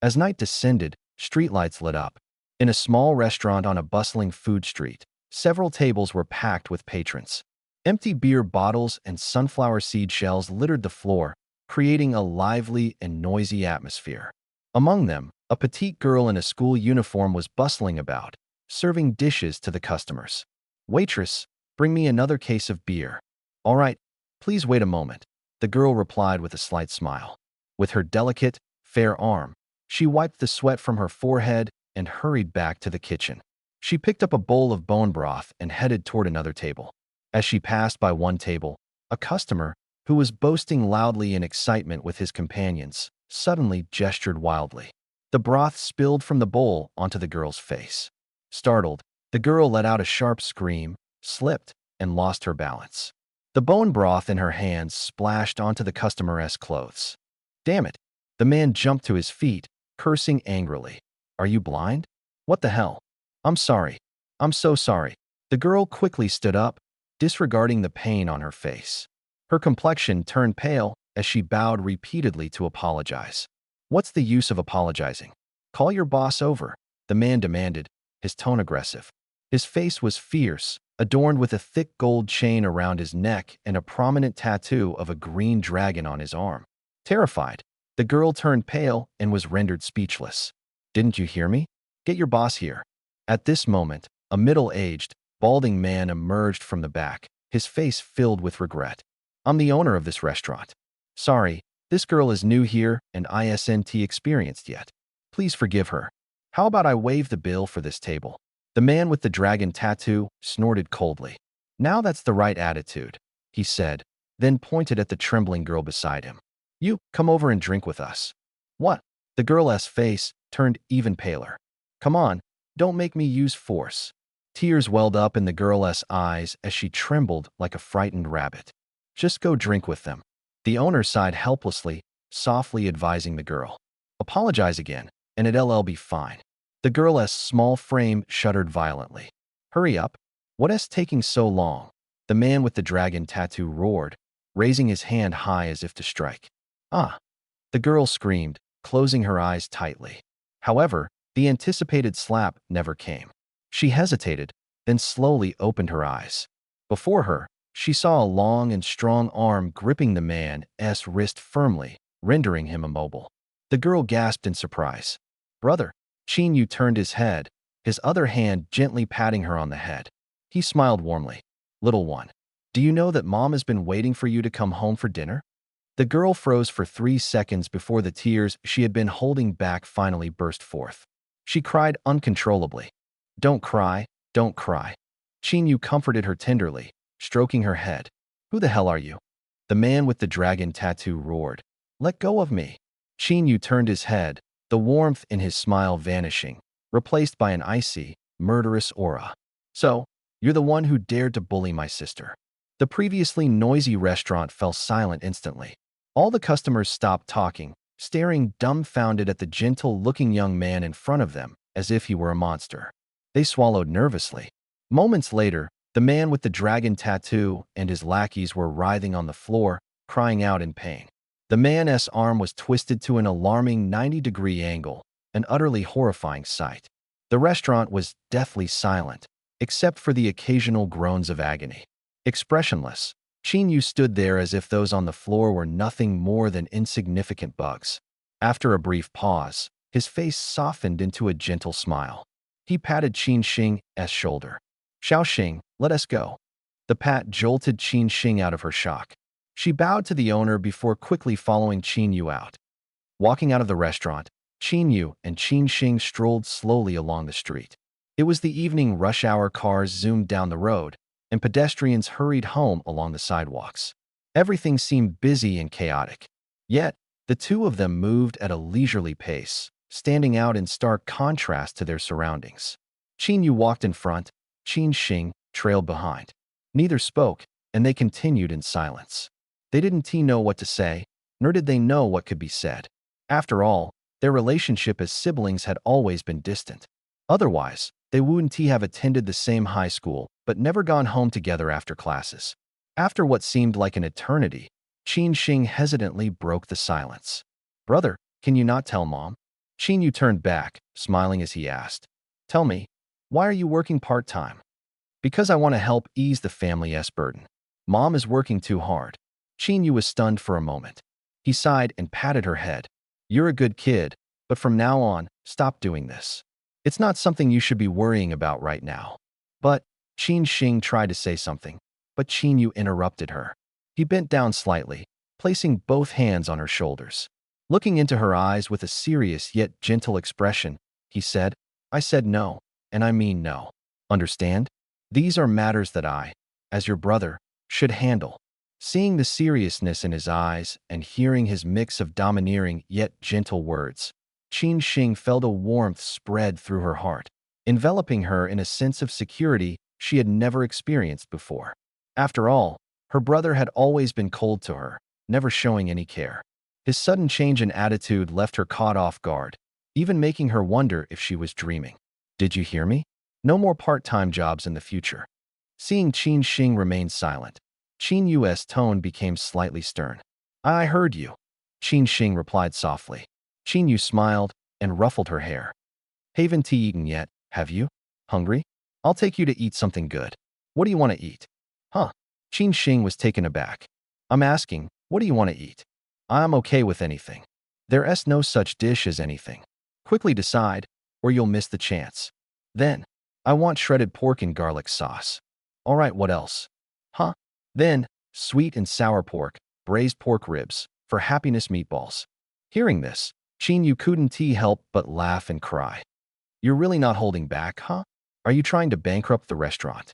As night descended, streetlights lit up. In a small restaurant on a bustling food street, several tables were packed with patrons. Empty beer bottles and sunflower seed shells littered the floor, creating a lively and noisy atmosphere. Among them, a petite girl in a school uniform was bustling about, serving dishes to the customers. "Waitress, bring me another case of beer." "All right, please wait a moment," the girl replied with a slight smile. With her delicate, fair arm, she wiped the sweat from her forehead and hurried back to the kitchen. She picked up a bowl of bone broth and headed toward another table. As she passed by one table, a customer, who was boasting loudly in excitement with his companions, suddenly gestured wildly. The broth spilled from the bowl onto the girl's face. Startled, the girl let out a sharp scream, slipped, and lost her balance. The bone broth in her hands splashed onto the customer's clothes. Damn it! The man jumped to his feet, cursing angrily. Are you blind? What the hell? I'm sorry. I'm so sorry. The girl quickly stood up, disregarding the pain on her face. Her complexion turned pale as she bowed repeatedly to apologize. What's the use of apologizing? Call your boss over, the man demanded, his tone aggressive. His face was fierce, adorned with a thick gold chain around his neck and a prominent tattoo of a green dragon on his arm. Terrified, the girl turned pale and was rendered speechless. Didn't you hear me? Get your boss here. At this moment, a middle-aged, balding man emerged from the back, his face filled with regret. I'm the owner of this restaurant. Sorry, this girl is new here and isn't experienced yet. Please forgive her. How about I waive the bill for this table? The man with the dragon tattoo snorted coldly. Now that's the right attitude, he said, then pointed at the trembling girl beside him. You, come over and drink with us. What? The girl's face turned even paler. Come on, don't make me use force. Tears welled up in the girl's eyes as she trembled like a frightened rabbit. Just go drink with them. The owner sighed helplessly, softly advising the girl. Apologize again, and it'll be fine. The girl's small frame shuddered violently. Hurry up. What's taking so long? The man with the dragon tattoo roared, raising his hand high as if to strike. Ah! The girl screamed, closing her eyes tightly. However, the anticipated slap never came. She hesitated, then slowly opened her eyes. Before her, she saw a long and strong arm gripping the man's wrist firmly, rendering him immobile. The girl gasped in surprise. Brother, Yu turned his head, his other hand gently patting her on the head. He smiled warmly. Little one, do you know that Mom has been waiting for you to come home for dinner? The girl froze for 3 seconds before the tears she had been holding back finally burst forth. She cried uncontrollably. Don't cry, don't cry. Yu comforted her tenderly, stroking her head. Who the hell are you? The man with the dragon tattoo roared. Let go of me. Yu turned his head, the warmth in his smile vanishing, replaced by an icy, murderous aura. So, you're the one who dared to bully my sister. The previously noisy restaurant fell silent instantly. All the customers stopped talking, staring dumbfounded at the gentle-looking young man in front of them, as if he were a monster. They swallowed nervously. Moments later, the man with the dragon tattoo and his lackeys were writhing on the floor, crying out in pain. The man's arm was twisted to an alarming 90-degree angle, an utterly horrifying sight. The restaurant was deathly silent, except for the occasional groans of agony. Expressionless, Yu stood there as if those on the floor were nothing more than insignificant bugs. After a brief pause, his face softened into a gentle smile. He patted Qin Shing's shoulder. Xiao Xing, let us go. The pat jolted Qin Shing out of her shock. She bowed to the owner before quickly following Qin Yu out. Walking out of the restaurant, Qin Yu and Qin Shing strolled slowly along the street. It was the evening rush hour. Cars zoomed down the road, and pedestrians hurried home along the sidewalks. Everything seemed busy and chaotic. Yet, the two of them moved at a leisurely pace, standing out in stark contrast to their surroundings. Qin Yu walked in front, Qin Shing trailed behind. Neither spoke, and they continued in silence. They didn't know what to say, nor did they know what could be said. After all, their relationship as siblings had always been distant. Otherwise, they wouldn't have attended the same high school, but never gone home together after classes. After what seemed like an eternity, Qin Shing hesitantly broke the silence. Brother, can you not tell Mom? Qin Yu turned back, smiling as he asked. Tell me, why are you working part-time? Because I want to help ease the family's burden. Mom is working too hard. Qin Yu was stunned for a moment. He sighed and patted her head. You're a good kid, but from now on, stop doing this. It's not something you should be worrying about right now. But, Qin Shing tried to say something, but Qin Yu interrupted her. He bent down slightly, placing both hands on her shoulders. Looking into her eyes with a serious yet gentle expression, he said, I said no, and I mean no. Understand? These are matters that I, as your brother, should handle. Seeing the seriousness in his eyes and hearing his mix of domineering yet gentle words, Qin Xing felt a warmth spread through her heart, enveloping her in a sense of security she had never experienced before. After all, her brother had always been cold to her, never showing any care. His sudden change in attitude left her caught off guard, even making her wonder if she was dreaming. Did you hear me? No more part-time jobs in the future. Seeing Qin Xing remain silent, Qin Yu's tone became slightly stern. I heard you, Qin Xing replied softly. Qin Yu smiled and ruffled her hair. Haven't tea eaten yet, have you? Hungry? I'll take you to eat something good. What do you want to eat? Huh? Qin Xing was taken aback. I'm asking, what do you want to eat? I'm okay with anything. There's no such dish as anything. Quickly decide, or you'll miss the chance. Then, I want shredded pork and garlic sauce. All right, what else? Huh? Then, sweet and sour pork, braised pork ribs, for happiness meatballs. Hearing this, Qin Yu couldn't help but laugh and cry. You're really not holding back, huh? Are you trying to bankrupt the restaurant?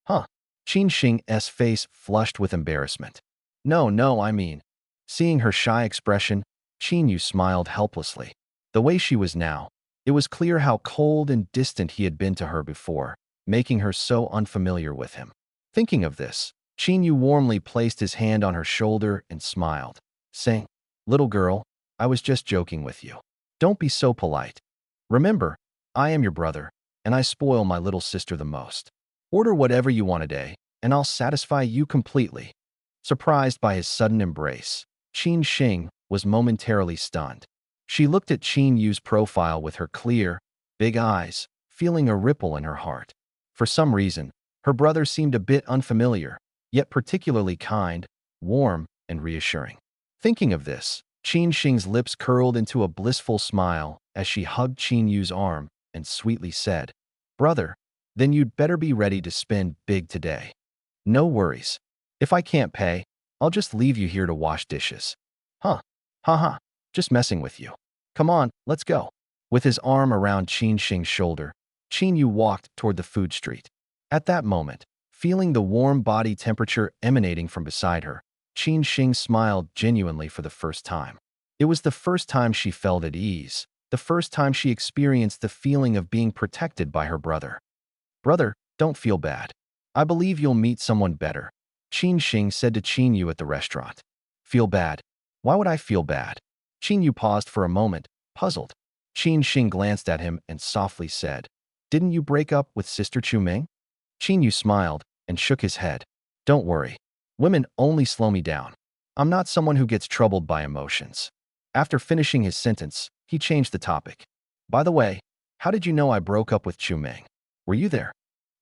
Huh? Qin Xing's face flushed with embarrassment. No, I mean. Seeing her shy expression, Qin Yu smiled helplessly. The way she was now, it was clear how cold and distant he had been to her before, making her so unfamiliar with him. Thinking of this, Qin Yu warmly placed his hand on her shoulder and smiled, saying, Little girl, I was just joking with you. Don't be so polite. Remember, I am your brother, and I spoil my little sister the most. Order whatever you want today, and I'll satisfy you completely. Surprised by his sudden embrace, Qin Xing was momentarily stunned. She looked at Qin Yu's profile with her clear, big eyes, feeling a ripple in her heart. For some reason, her brother seemed a bit unfamiliar, yet particularly kind, warm, and reassuring. Thinking of this, Qin Xing's lips curled into a blissful smile as she hugged Qin Yu's arm and sweetly said, Brother, then you'd better be ready to spend big today. No worries. If I can't pay, I'll just leave you here to wash dishes. Huh? Haha, just messing with you. Come on, let's go. With his arm around Qin Xing's shoulder, Qin Yu walked toward the food street. At that moment, feeling the warm body temperature emanating from beside her, Qin Xing smiled genuinely for the first time. It was the first time she felt at ease, the first time she experienced the feeling of being protected by her brother. Brother, don't feel bad. I believe you'll meet someone better, Qin Xing said to Qin Yu at the restaurant. Feel bad? Why would I feel bad? Qin Yu paused for a moment, puzzled. Qin Xing glanced at him and softly said, Didn't you break up with Sister Chu Ming? Qin Yu smiled and shook his head. Don't worry. Women only slow me down. I'm not someone who gets troubled by emotions. After finishing his sentence, he changed the topic. By the way, how did you know I broke up with Chu Ming? Were you there?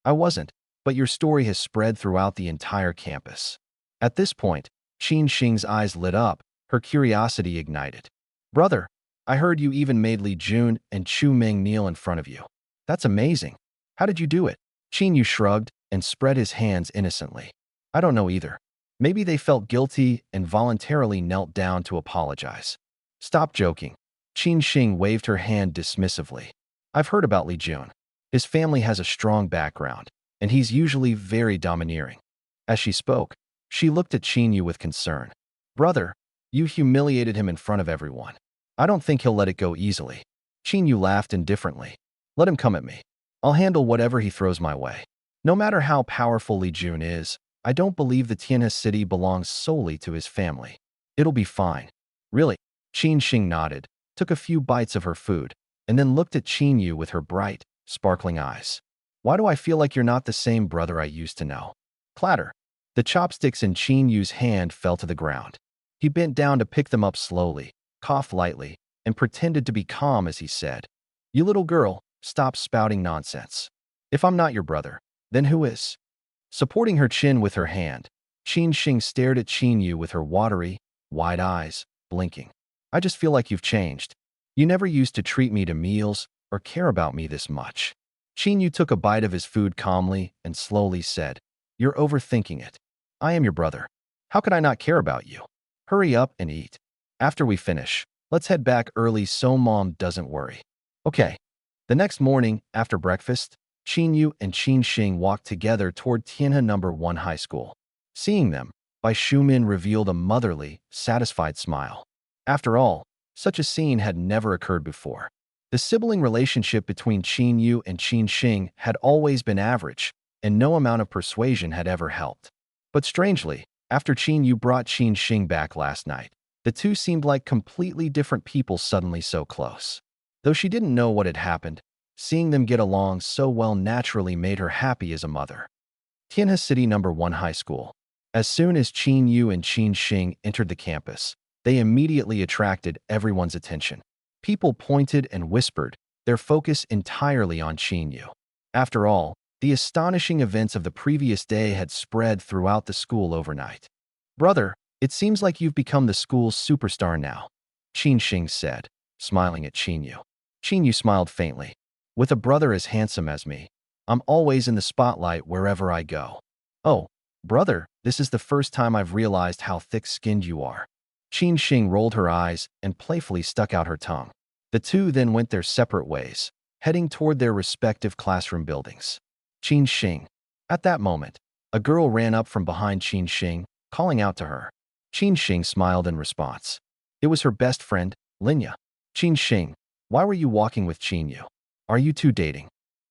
I wasn't, but your story has spread throughout the entire campus. At this point, Qin Xing's eyes lit up, her curiosity ignited. Brother, I heard you even made Li Jun and Chu Ming kneel in front of you. That's amazing. How did you do it? Qin Yu shrugged and spread his hands innocently. I don't know either. Maybe they felt guilty and voluntarily knelt down to apologize. Stop joking. Qin Xing waved her hand dismissively. I've heard about Li Jun. His family has a strong background, and he's usually very domineering. As she spoke, she looked at Qin Yu with concern. Brother, you humiliated him in front of everyone. I don't think he'll let it go easily. Qin Yu laughed indifferently. Let him come at me. I'll handle whatever he throws my way. No matter how powerful Li Jun is, I don't believe the Tianhe city belongs solely to his family. It'll be fine. Really? Qin Xing nodded, took a few bites of her food, and then looked at Qin Yu with her bright, sparkling eyes. Why do I feel like you're not the same brother I used to know? Clatter. The chopsticks in Qin Yu's hand fell to the ground. He bent down to pick them up slowly, coughed lightly, and pretended to be calm as he said, You little girl, stop spouting nonsense. If I'm not your brother, then who is? Supporting her chin with her hand, Qin Xing stared at Qin Yu with her watery, wide eyes, blinking. I just feel like you've changed. You never used to treat me to meals or care about me this much. Qin Yu took a bite of his food calmly and slowly said, You're overthinking it. I am your brother. How could I not care about you? Hurry up and eat. After we finish, let's head back early so Mom doesn't worry. Okay. The next morning, after breakfast, Qin Yu and Qin Xing walked together toward Tianhe No. 1 High School. Seeing them, Bai Shumin revealed a motherly, satisfied smile. After all, Such a scene had never occurred before. The sibling relationship between Qin Yu and Qin Xing had always been average, and no amount of persuasion had ever helped. But strangely, after Qin Yu brought Qin Xing back last night, the two seemed like completely different people suddenly so close. Though she didn't know what had happened, seeing them get along so well naturally made her happy as a mother. Tianhe City No. 1 High School. As soon as Qin Yu and Qin Xing entered the campus, they immediately attracted everyone's attention. People pointed and whispered, their focus entirely on Qin Yu. After all, the astonishing events of the previous day had spread throughout the school overnight. "Brother, it seems like you've become the school's superstar now," Qin Xing said, smiling at Qin Yu. Qin Yu smiled faintly. "With a brother as handsome as me, I'm always in the spotlight wherever I go." "Oh, brother, this is the first time I've realized how thick-skinned you are." Qin Xing rolled her eyes and playfully stuck out her tongue. The two then went their separate ways, heading toward their respective classroom buildings. Qin Xing. At that moment, a girl ran up from behind Qin Xing, calling out to her. Qin Xing smiled in response. It was her best friend, Linya. "Qin Xing, why were you walking with Qin Yu? Are you two dating?"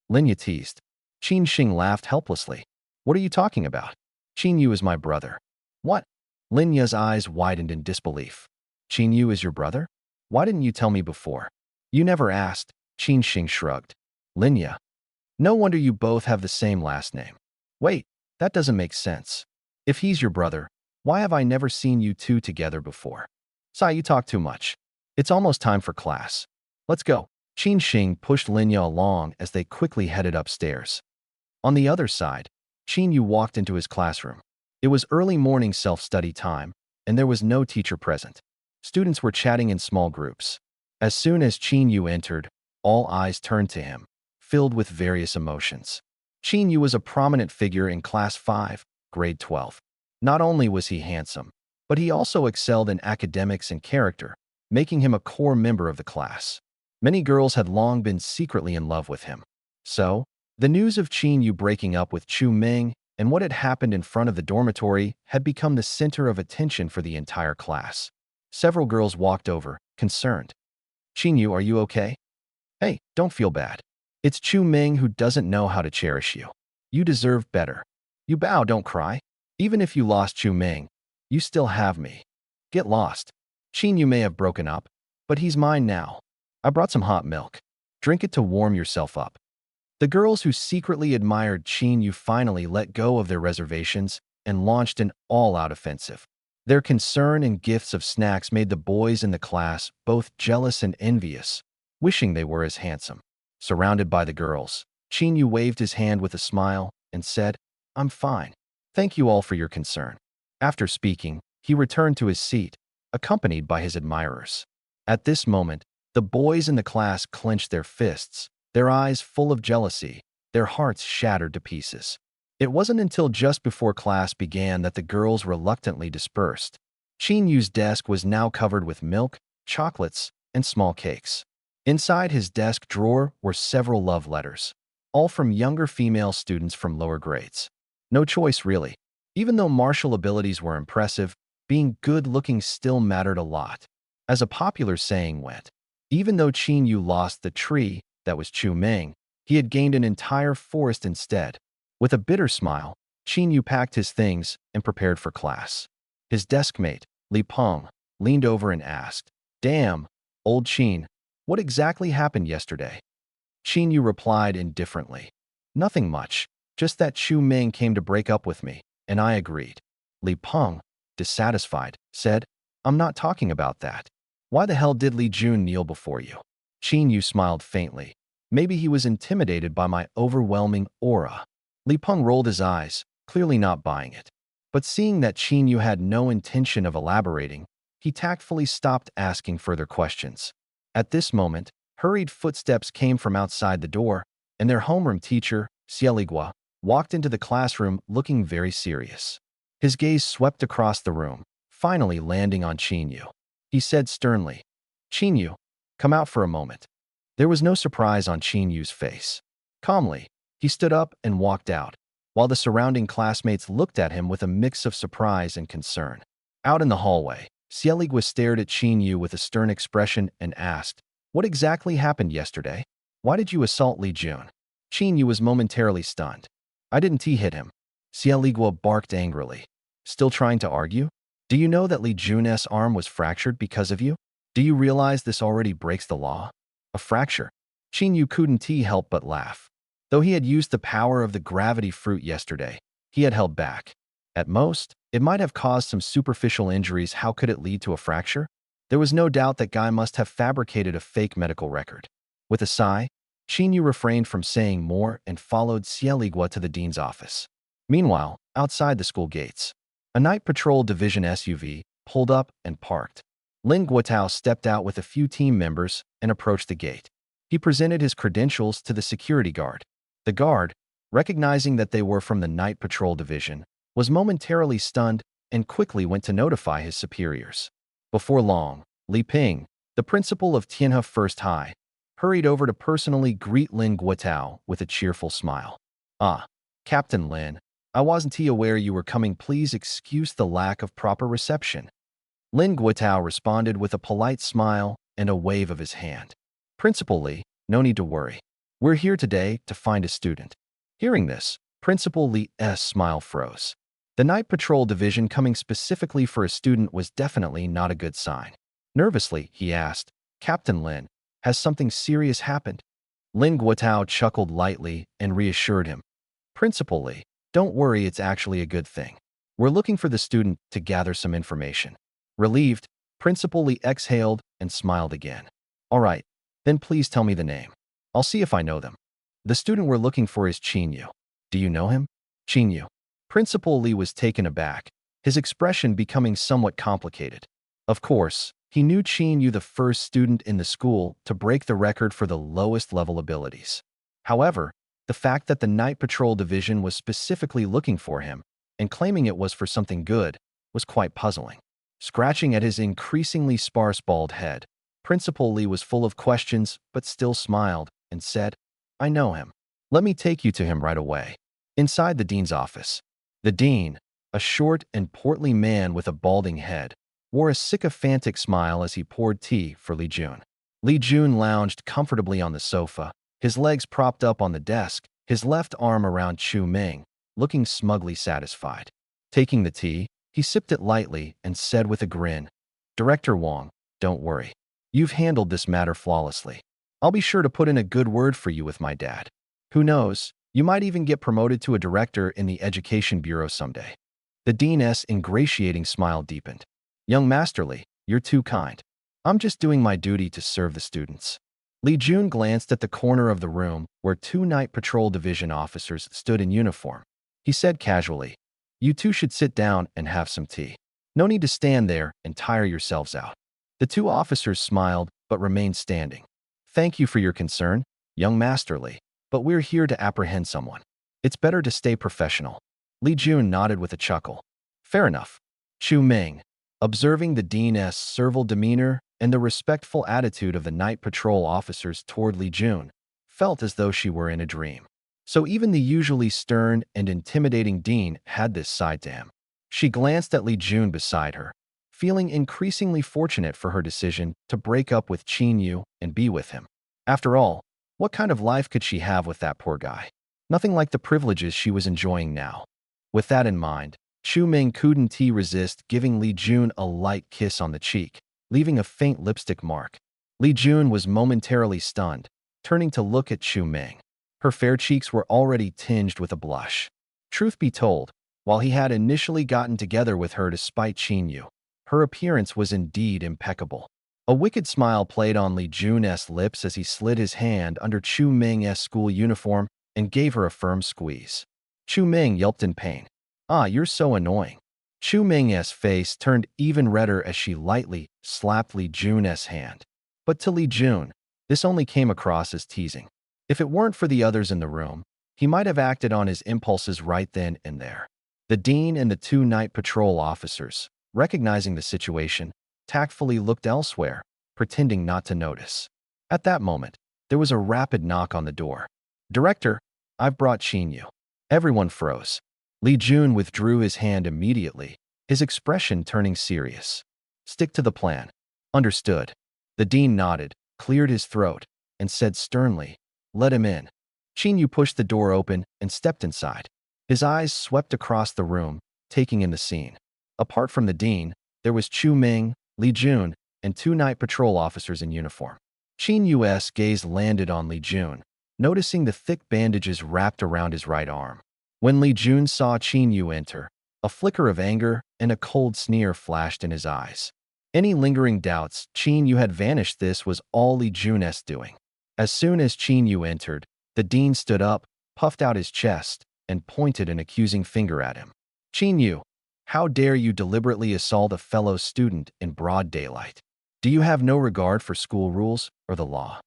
Linya teased. Qin Xing laughed helplessly. "What are you talking about? Qin Yu is my brother." "What?" Linya's eyes widened in disbelief. "Qin Yu is your brother? Why didn't you tell me before?" "You never asked," Qin Xing shrugged. "Linya. No wonder you both have the same last name. Wait, that doesn't make sense. If he's your brother, why have I never seen you two together before?" "Sai, you talk too much. It's almost time for class. Let's go." Qin Xing pushed Linya along as they quickly headed upstairs. On the other side, Qin Yu walked into his classroom. It was early morning self-study time, and there was no teacher present. Students were chatting in small groups. As soon as Qin Yu entered, all eyes turned to him, filled with various emotions. Qin Yu was a prominent figure in Class 5, Grade 12. Not only was he handsome, but he also excelled in academics and character, making him a core member of the class. Many girls had long been secretly in love with him. So, the news of Qin Yu breaking up with Chu Ming and what had happened in front of the dormitory had become the center of attention for the entire class. Several girls walked over, concerned. "Qin Yu, are you okay?" "Hey, don't feel bad. It's Chu Ming who doesn't know how to cherish you. You deserve better." "You bow, don't cry. Even if you lost Chu Ming, you still have me. Get lost. Qin Yu may have broken up, but he's mine now. I brought some hot milk. Drink it to warm yourself up." The girls who secretly admired Qin Yu finally let go of their reservations and launched an all-out offensive. Their concern and gifts of snacks made the boys in the class both jealous and envious, wishing they were as handsome. Surrounded by the girls, Qin Yu waved his hand with a smile and said, "I'm fine. Thank you all for your concern." After speaking, he returned to his seat, accompanied by his admirers. At this moment, the boys in the class clenched their fists, their eyes full of jealousy, their hearts shattered to pieces. It wasn't until just before class began that the girls reluctantly dispersed. Qin Yu's desk was now covered with milk, chocolates, and small cakes. Inside his desk drawer were several love letters, all from younger female students from lower grades. No choice, really. Even though martial abilities were impressive, being good-looking still mattered a lot. As a popular saying went, even though Qin Yu lost the tree that was Chu Ming, he had gained an entire forest instead. With a bitter smile, Qin Yu packed his things and prepared for class. His deskmate, Li Peng, leaned over and asked, "Damn, old Qin, what exactly happened yesterday?" Qin Yu replied indifferently, "Nothing much, just that Chu Ming came to break up with me, and I agreed." Li Peng, dissatisfied, said, "I'm not talking about that. Why the hell did Li Jun kneel before you?" Qin Yu smiled faintly. Maybe he was intimidated by my overwhelming aura. Li Peng rolled his eyes, clearly not buying it. But seeing that Qin Yu had no intention of elaborating, he tactfully stopped asking further questions. At this moment, hurried footsteps came from outside the door, and their homeroom teacher, Xieligua, walked into the classroom looking very serious. His gaze swept across the room, finally landing on Qin Yu. He said sternly, "Qin Yu, come out for a moment." There was no surprise on Qin Yu's face. Calmly, he stood up and walked out, while the surrounding classmates looked at him with a mix of surprise and concern. Out in the hallway, Xieligua stared at Qin Yu with a stern expression and asked, "What exactly happened yesterday? Why did you assault Li Jun?" Qin Yu was momentarily stunned. "I didn't hit him." Xieligua barked angrily. "Still trying to argue? Do you know that Li Jun's arm was fractured because of you? Do you realize this already breaks the law?" A fracture? Qin Yu couldn't help but laugh. Though he had used the power of the gravity fruit yesterday, he had held back. At most, it might have caused some superficial injuries. How could it lead to a fracture? There was no doubt that guy must have fabricated a fake medical record. With a sigh, Qin Yu refrained from saying more and followed Xieligua to the dean's office. Meanwhile, outside the school gates, a night patrol division SUV pulled up and parked. Lin Guotao stepped out with a few team members and approached the gate. He presented his credentials to the security guard. The guard, recognizing that they were from the night patrol division, was momentarily stunned and quickly went to notify his superiors. Before long, Li Ping, the principal of Tianhe First High, hurried over to personally greet Lin Guotao with a cheerful smile. "Ah, Captain Lin, I wasn't aware you were coming. Please excuse the lack of proper reception." Lin Guotao responded with a polite smile and a wave of his hand. "Principal Li, no need to worry. We're here today to find a student." Hearing this, Principal Li's smile froze. The night patrol division coming specifically for a student was definitely not a good sign. Nervously, he asked, "Captain Lin, has something serious happened?" Lin Guotao chuckled lightly and reassured him. "Principal Li, don't worry, it's actually a good thing. We're looking for the student to gather some information." Relieved, Principal Li exhaled and smiled again. "All right, then please tell me the name. I'll see if I know them." "The student we're looking for is Qin Yu. Do you know him?" "Qin Yu." Principal Li was taken aback, his expression becoming somewhat complicated. Of course, he knew Qin Yu, the first student in the school to break the record for the lowest level abilities. However, the fact that the Night Patrol Division was specifically looking for him and claiming it was for something good was quite puzzling. Scratching at his increasingly sparse bald head, Principal Li was full of questions but still smiled and said, "I know him. Let me take you to him right away." Inside the dean's office, the dean, a short and portly man with a balding head, wore a sycophantic smile as he poured tea for Li Jun. Li Jun lounged comfortably on the sofa, his legs propped up on the desk, his left arm around Chu Ming, looking smugly satisfied. Taking the tea, he sipped it lightly and said with a grin, "Director Wang, don't worry. You've handled this matter flawlessly. I'll be sure to put in a good word for you with my dad. Who knows, you might even get promoted to a director in the Education Bureau someday." The dean's ingratiating smile deepened. "Young Masterly, you're too kind. I'm just doing my duty to serve the students." Li Jun glanced at the corner of the room where two Night Patrol Division officers stood in uniform. He said casually, "You two should sit down and have some tea. No need to stand there and tire yourselves out." The two officers smiled but remained standing. "Thank you for your concern, young Masterly, but we're here to apprehend someone. It's better to stay professional." Li Jun nodded with a chuckle. "Fair enough." Chu Ming, observing the dean's servile demeanor and the respectful attitude of the night patrol officers toward Li Jun, felt as though she were in a dream. So even the usually stern and intimidating dean had this side to him. She glanced at Li Jun beside her, feeling increasingly fortunate for her decision to break up with Qin Yu and be with him. After all, what kind of life could she have with that poor guy? Nothing like the privileges she was enjoying now. With that in mind, Chu Ming couldn't resist giving Li Jun a light kiss on the cheek, leaving a faint lipstick mark. Li Jun was momentarily stunned, turning to look at Chu Ming. Her fair cheeks were already tinged with a blush. Truth be told, while he had initially gotten together with her to spite Qin Yu, her appearance was indeed impeccable. A wicked smile played on Li Jun's lips as he slid his hand under Chu Ming's school uniform and gave her a firm squeeze. Chu Ming yelped in pain. "Ah, you're so annoying." Chu Ming's face turned even redder as she lightly slapped Li Jun's hand. But to Li Jun, this only came across as teasing. If it weren't for the others in the room, he might have acted on his impulses right then and there. The dean and the two night patrol officers, recognizing the situation, tactfully looked elsewhere, pretending not to notice. At that moment, there was a rapid knock on the door. "Director, I've brought Qin Yu." Everyone froze. Li Jun withdrew his hand immediately, his expression turning serious. Stick to the plan. Understood. The dean nodded, cleared his throat, and said sternly, let him in. Yu pushed the door open and stepped inside. His eyes swept across the room, taking in the scene. Apart from the dean, there was Chu Ming, Li Jun, and two night patrol officers in uniform. Yu's gaze landed on Li Jun, noticing the thick bandages wrapped around his right arm. When Li Jun saw Yu enter, a flicker of anger and a cold sneer flashed in his eyes. Any lingering doubts Yu had vanished. This was all Li Jun's doing. As soon as Yu entered, the dean stood up, puffed out his chest, and pointed an accusing finger at him. Yu, how dare you deliberately assault a fellow student in broad daylight? Do you have no regard for school rules or the law?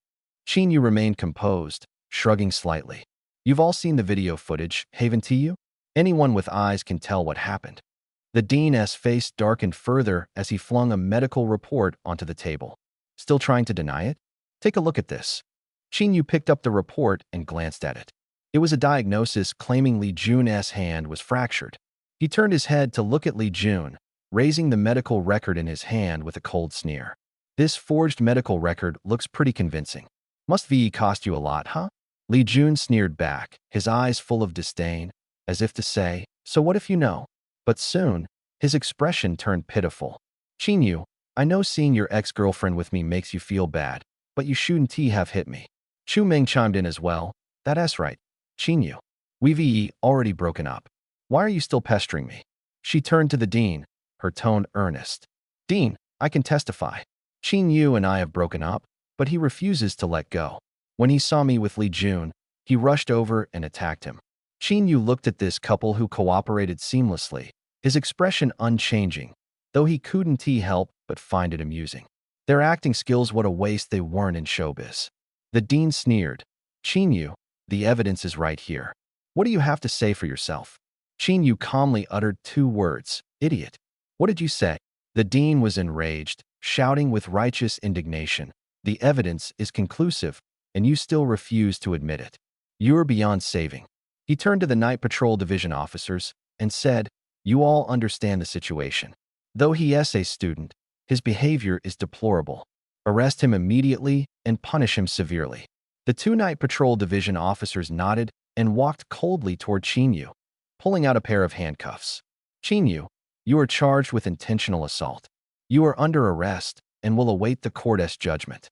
Yu remained composed, shrugging slightly. You've all seen the video footage, haven't you? Anyone with eyes can tell what happened. The dean's face darkened further as he flung a medical report onto the table. Still trying to deny it? Take a look at this. Yu picked up the report and glanced at it. It was a diagnosis claiming Li Jun's hand was fractured. He turned his head to look at Li Jun, raising the medical record in his hand with a cold sneer. This forged medical record looks pretty convincing. Must VE cost you a lot, huh? Li Jun sneered back, his eyes full of disdain, as if to say, so what if you know? But soon, his expression turned pitiful. Yu, I know seeing your ex-girlfriend with me makes you feel bad, but you shouldn't have hit me. Chu Ming chimed in as well. That's right. Yu, we've already broken up. Why are you still pestering me? She turned to the dean, her tone earnest. Dean, I can testify. Yu and I have broken up, but he refuses to let go. When he saw me with Li Jun, he rushed over and attacked him. Yu looked at this couple who cooperated seamlessly, his expression unchanging, though he couldn't help but find it amusing. Their acting skills, what a waste they weren't in showbiz. The dean sneered. Yu, the evidence is right here. What do you have to say for yourself? Yu calmly uttered two words, idiot. What did you say? The dean was enraged, shouting with righteous indignation. The evidence is conclusive, and you still refuse to admit it. You're beyond saving. He turned to the Night Patrol Division officers and said, you all understand the situation. Though he is a student, his behavior is deplorable. Arrest him immediately and punish him severely. The two Night Patrol Division officers nodded and walked coldly toward Yu, pulling out a pair of handcuffs. Yu, you are charged with intentional assault. You are under arrest and will await the court's judgment.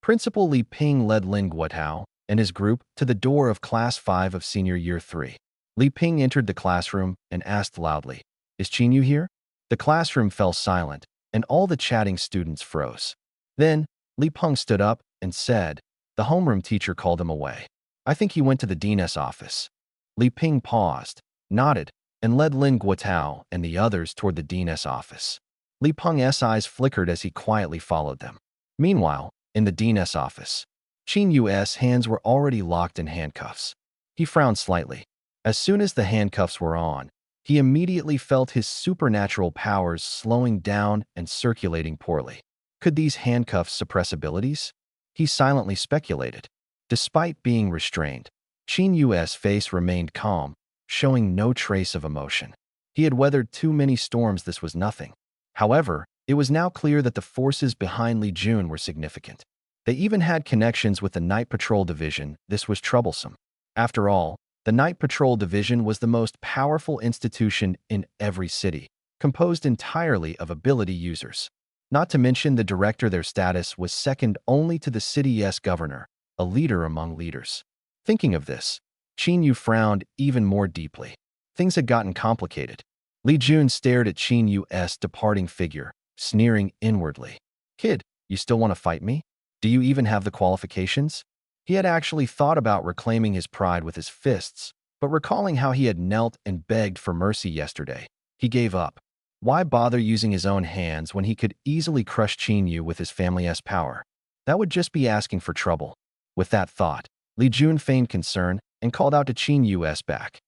Principal Li Ping led Lin Guotao and his group to the door of Class 5 of Senior Year 3. Li Ping entered the classroom and asked loudly, is Yu here? The classroom fell silent, and all the chatting students froze. Then, Li Peng stood up and said, the homeroom teacher called him away. I think he went to the dean's office. Li Ping paused, nodded, and led Lin Guotao and the others toward the dean's office. Li Peng's eyes flickered as he quietly followed them. Meanwhile, in the dean's office, Yu's hands were already locked in handcuffs. He frowned slightly. As soon as the handcuffs were on, he immediately felt his supernatural powers slowing down and circulating poorly. Could these handcuffs suppress abilities? He silently speculated. Despite being restrained, Yu's face remained calm, showing no trace of emotion. He had weathered too many storms. This was nothing. However, it was now clear that the forces behind Li Jun were significant. They even had connections with the Night Patrol Division. This was troublesome. After all, the Night Patrol Division was the most powerful institution in every city, composed entirely of ability users. Not to mention the director, their status was second only to the city's governor, a leader among leaders. Thinking of this, Yu frowned even more deeply. Things had gotten complicated. Li Jun stared at Yu's departing figure, sneering inwardly. Kid, you still want to fight me? Do you even have the qualifications? He had actually thought about reclaiming his pride with his fists, but recalling how he had knelt and begged for mercy yesterday, he gave up. Why bother using his own hands when he could easily crush Yu with his family's power? That would just be asking for trouble. With that thought, Li Jun feigned concern and called out to Yu's back.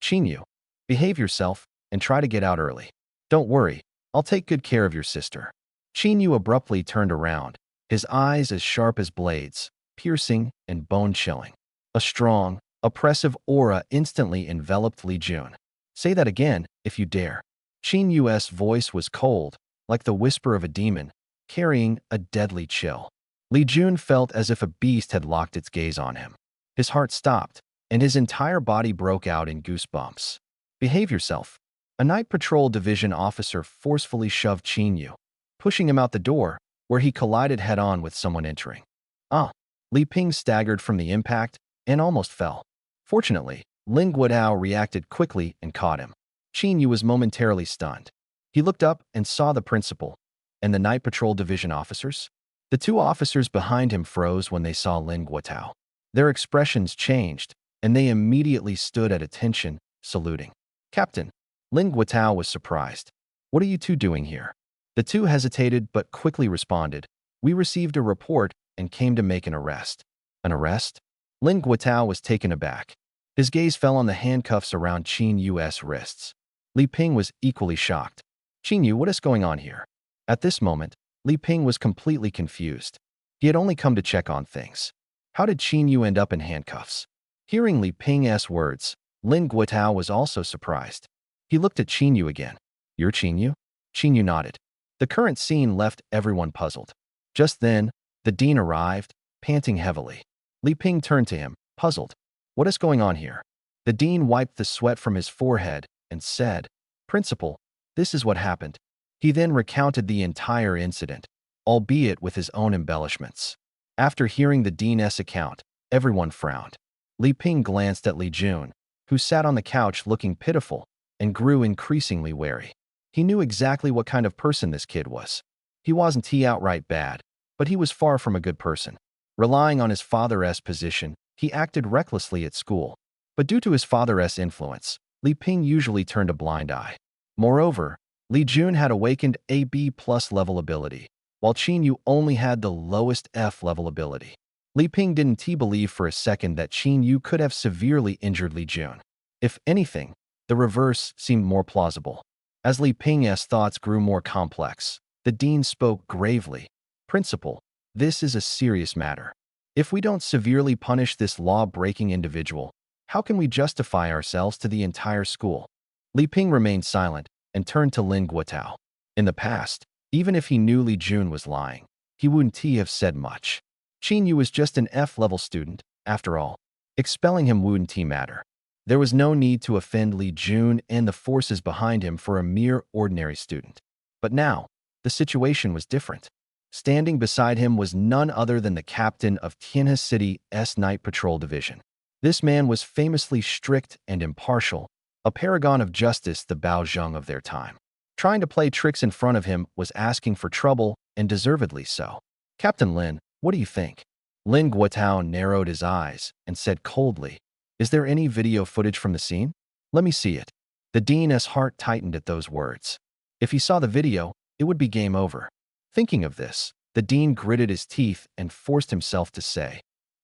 Yu, behave yourself and try to get out early. Don't worry, I'll take good care of your sister. Yu abruptly turned around, his eyes as sharp as blades, piercing and bone-chilling. A strong, oppressive aura instantly enveloped Li Jun. Say that again, if you dare. Yu's voice was cold, like the whisper of a demon, carrying a deadly chill. Li Jun felt as if a beast had locked its gaze on him. His heart stopped, and his entire body broke out in goosebumps. Behave yourself. A night patrol division officer forcefully shoved Qin Yu, pushing him out the door, where he collided head-on with someone entering. Ah! Li Ping staggered from the impact and almost fell. Fortunately, Ling Guodao reacted quickly and caught him. Qin Yu was momentarily stunned. He looked up and saw the principal and the night patrol division officers. The two officers behind him froze when they saw Ling Guodao. Their expressions changed, and they immediately stood at attention, saluting. Captain, Ling Guodao was surprised. What are you two doing here? The two hesitated but quickly responded. We received a report and came to make an arrest. An arrest? Ling Guodao was taken aback. His gaze fell on the handcuffs around Qin Yu's wrists. Li Ping was equally shocked. Qin Yu, what is going on here? At this moment, Li Ping was completely confused. He had only come to check on things. How did Qin Yu end up in handcuffs? Hearing Li Ping's words, Ling Guodao was also surprised. He looked at Qin Yu again. You're Qin Yu? Qin Yu nodded. The current scene left everyone puzzled. Just then, the dean arrived, panting heavily. Li Ping turned to him, puzzled. What is going on here? The dean wiped the sweat from his forehead and said, Principal, this is what happened. He then recounted the entire incident, albeit with his own embellishments. After hearing the dean's account, everyone frowned. Li Ping glanced at Li Jun, who sat on the couch looking pitiful, and grew increasingly wary. He knew exactly what kind of person this kid was. He wasn't outright bad, but he was far from a good person. Relying on his father's position, he acted recklessly at school. But due to his father's influence, Li Ping usually turned a blind eye. Moreover, Li Jun had awakened a B+ level ability, while Qin Yu only had the lowest F level ability. Li Ping didn't believe for a second that Qin Yu could have severely injured Li Jun. If anything, the reverse seemed more plausible. As Li Ping's thoughts grew more complex, the dean spoke gravely. Principal, this is a serious matter. If we don't severely punish this law-breaking individual, how can we justify ourselves to the entire school? Li Ping remained silent and turned to Ling Guodao. In the past, even if he knew Li Jun was lying, he wouldn't have said much. Qin Yu was just an F-level student, after all. Expelling him wouldn't matter. There was no need to offend Li Jun and the forces behind him for a mere ordinary student. But now, the situation was different. Standing beside him was none other than the captain of Tianhe City's Night Patrol Division. This man was famously strict and impartial, a paragon of justice, the Bao Zheng of their time. Trying to play tricks in front of him was asking for trouble, and deservedly so. Captain Lin, what do you think? Ling Guodao narrowed his eyes and said coldly, Is there any video footage from the scene? Let me see it. The dean's heart tightened at those words. If he saw the video, it would be game over. Thinking of this, the dean gritted his teeth and forced himself to say,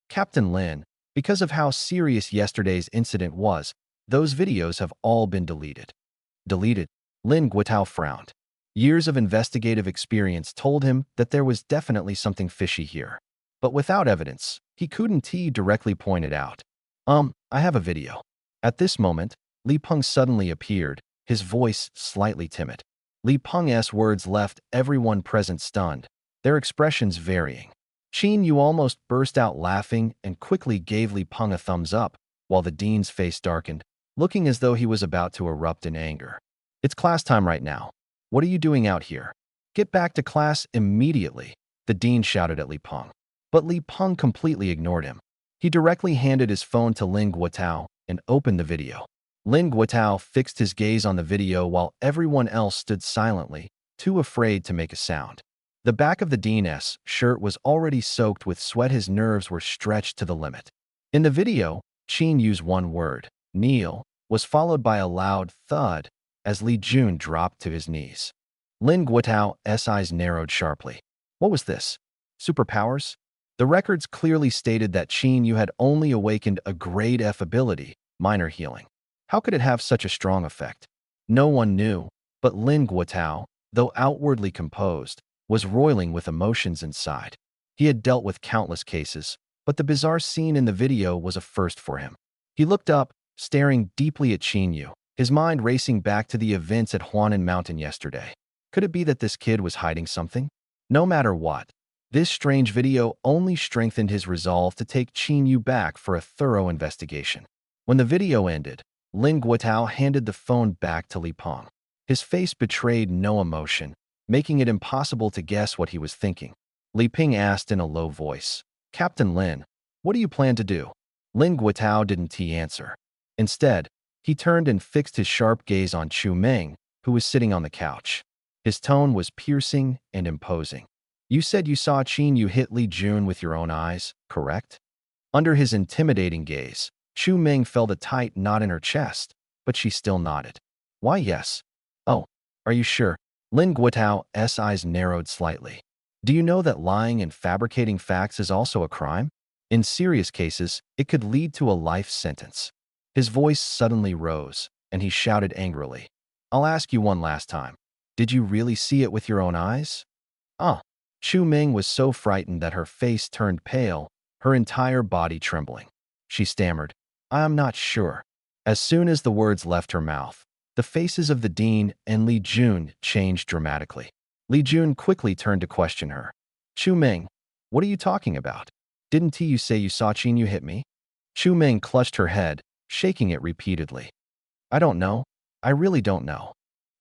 Captain Lin, because of how serious yesterday's incident was, those videos have all been deleted. Deleted? Ling Guodao frowned. Years of investigative experience told him that there was definitely something fishy here. But without evidence, he couldn't directly point it out. I have a video. At this moment, Li Peng suddenly appeared, his voice slightly timid. Li Peng's words left everyone present stunned, their expressions varying. Qin Yu almost burst out laughing and quickly gave Li Peng a thumbs up, while the dean's face darkened, looking as though he was about to erupt in anger. It's class time right now. What are you doing out here? Get back to class immediately, the dean shouted at Li Peng. But Li Peng completely ignored him. He directly handed his phone to Ling Guodao and opened the video. Ling Guodao fixed his gaze on the video while everyone else stood silently, too afraid to make a sound. The back of the dean's shirt was already soaked with sweat. His nerves were stretched to the limit. In the video, Qin used one word, kneel, was followed by a loud thud as Li Jun dropped to his knees. Ling Guodao's eyes narrowed sharply. What was this? Superpowers? The records clearly stated that Qin Yu had only awakened a grade F ability, minor healing. How could it have such a strong effect? No one knew, but Ling Guodao, though outwardly composed, was roiling with emotions inside. He had dealt with countless cases, but the bizarre scene in the video was a first for him. He looked up, staring deeply at Qin Yu, his mind racing back to the events at Huanan Mountain yesterday. Could it be that this kid was hiding something? No matter what, this strange video only strengthened his resolve to take Qin Yu back for a thorough investigation. When the video ended, Lin Guotao handed the phone back to Li Peng. His face betrayed no emotion, making it impossible to guess what he was thinking. Li Peng asked in a low voice, "Captain Lin, what do you plan to do?" Lin Guotao didn't answer. Instead, he turned and fixed his sharp gaze on Chu Meng, who was sitting on the couch. His tone was piercing and imposing. "You said you saw Qin Yu hit Li Jun with your own eyes, correct?" Under his intimidating gaze, Chu Meng felt a tight knot in her chest, but she still nodded. "Why, yes." "Oh, are you sure?" Lin Guotao's eyes narrowed slightly. "Do you know that lying and fabricating facts is also a crime? In serious cases, it could lead to a life sentence." His voice suddenly rose, and he shouted angrily, "I'll ask you one last time. Did you really see it with your own eyes?" "Ah." Chu Meng was so frightened that her face turned pale, her entire body trembling. She stammered, "I am not sure." As soon as the words left her mouth, the faces of the dean and Li Jun changed dramatically. Li Jun quickly turned to question her. "Chu Meng, what are you talking about? Didn't you say you saw Qin Yu hit me?" Chu Meng clutched her head, shaking it repeatedly. "I don't know. I really don't know."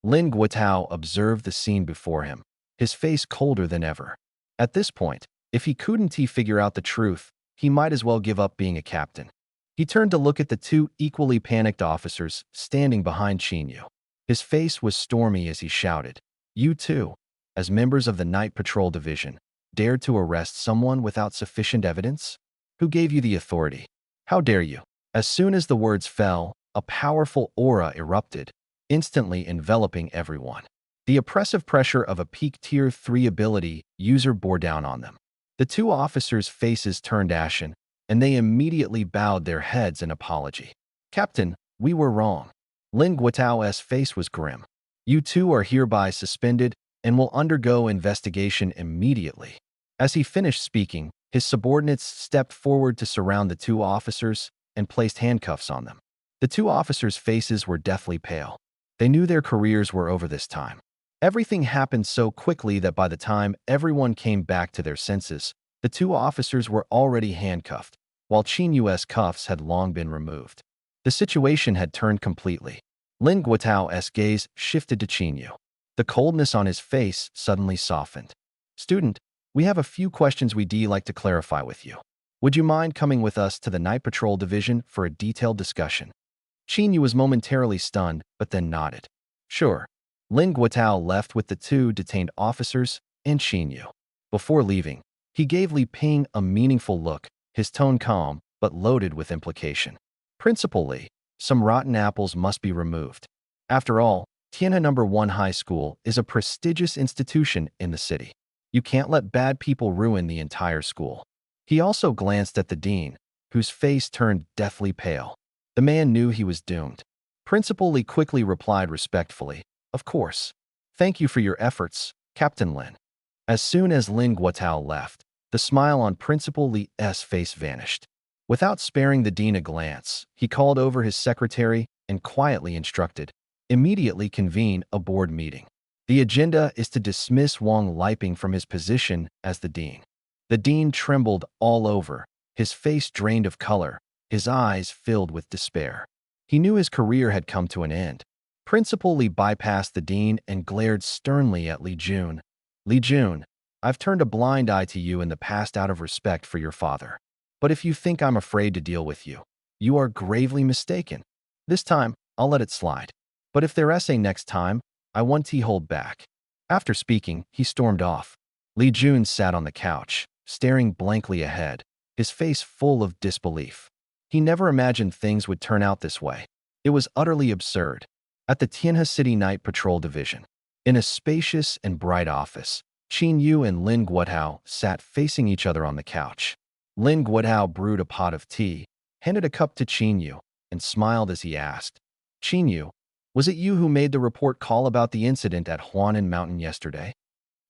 Lin Guotao observed the scene before him, his face colder than ever. At this point, if he couldn't figure out the truth, he might as well give up being a captain. He turned to look at the two equally panicked officers standing behind Qin Yu. His face was stormy as he shouted, "You too, as members of the Night Patrol Division, dared to arrest someone without sufficient evidence? Who gave you the authority? How dare you?" As soon as the words fell, a powerful aura erupted, instantly enveloping everyone. The oppressive pressure of a peak Tier 3 ability user bore down on them. The two officers' faces turned ashen, and they immediately bowed their heads in apology. "Captain, we were wrong." Lin Guotao's face was grim. "You two are hereby suspended and will undergo investigation immediately." As he finished speaking, his subordinates stepped forward to surround the two officers and placed handcuffs on them. The two officers' faces were deathly pale. They knew their careers were over this time. Everything happened so quickly that by the time everyone came back to their senses, the two officers were already handcuffed, while Qin Yu's cuffs had long been removed. The situation had turned completely. Lin Guotao's gaze shifted to Qin Yu. The coldness on his face suddenly softened. "Student, we have a few questions we'd like to clarify with you. Would you mind coming with us to the Night Patrol Division for a detailed discussion?" Qin Yu was momentarily stunned, but then nodded. "Sure." Lin Guotao left with the two detained officers and Qin Yu. Before leaving, he gave Li Peng a meaningful look, his tone calm but loaded with implication. "Principal Li, some rotten apples must be removed. After all, Tianhe No. 1 High School is a prestigious institution in the city. You can't let bad people ruin the entire school." He also glanced at the dean, whose face turned deathly pale. The man knew he was doomed. Principal Li quickly replied respectfully, "Of course. Thank you for your efforts, Captain Lin." As soon as Lin Guotao left, the smile on Principal Li's face vanished. Without sparing the dean a glance, he called over his secretary and quietly instructed, "Immediately convene a board meeting. The agenda is to dismiss Wang Liping from his position as the dean." The dean trembled all over, his face drained of color, his eyes filled with despair. He knew his career had come to an end. Principal Li bypassed the dean and glared sternly at Li Jun. "Li Jun, I've turned a blind eye to you in the past out of respect for your father. But if you think I'm afraid to deal with you, you are gravely mistaken. This time, I'll let it slide. But if there is a next time, I want to hold back." After speaking, he stormed off. Li Jun sat on the couch, staring blankly ahead, his face full of disbelief. He never imagined things would turn out this way. It was utterly absurd. At the Tianhe City Night Patrol Division, in a spacious and bright office, Qin Yu and Lin Guotao sat facing each other on the couch. Lin Guotao brewed a pot of tea, handed a cup to Qin Yu, and smiled as he asked, "Qin Yu, was it you who made the report call about the incident at Huanan Mountain yesterday?"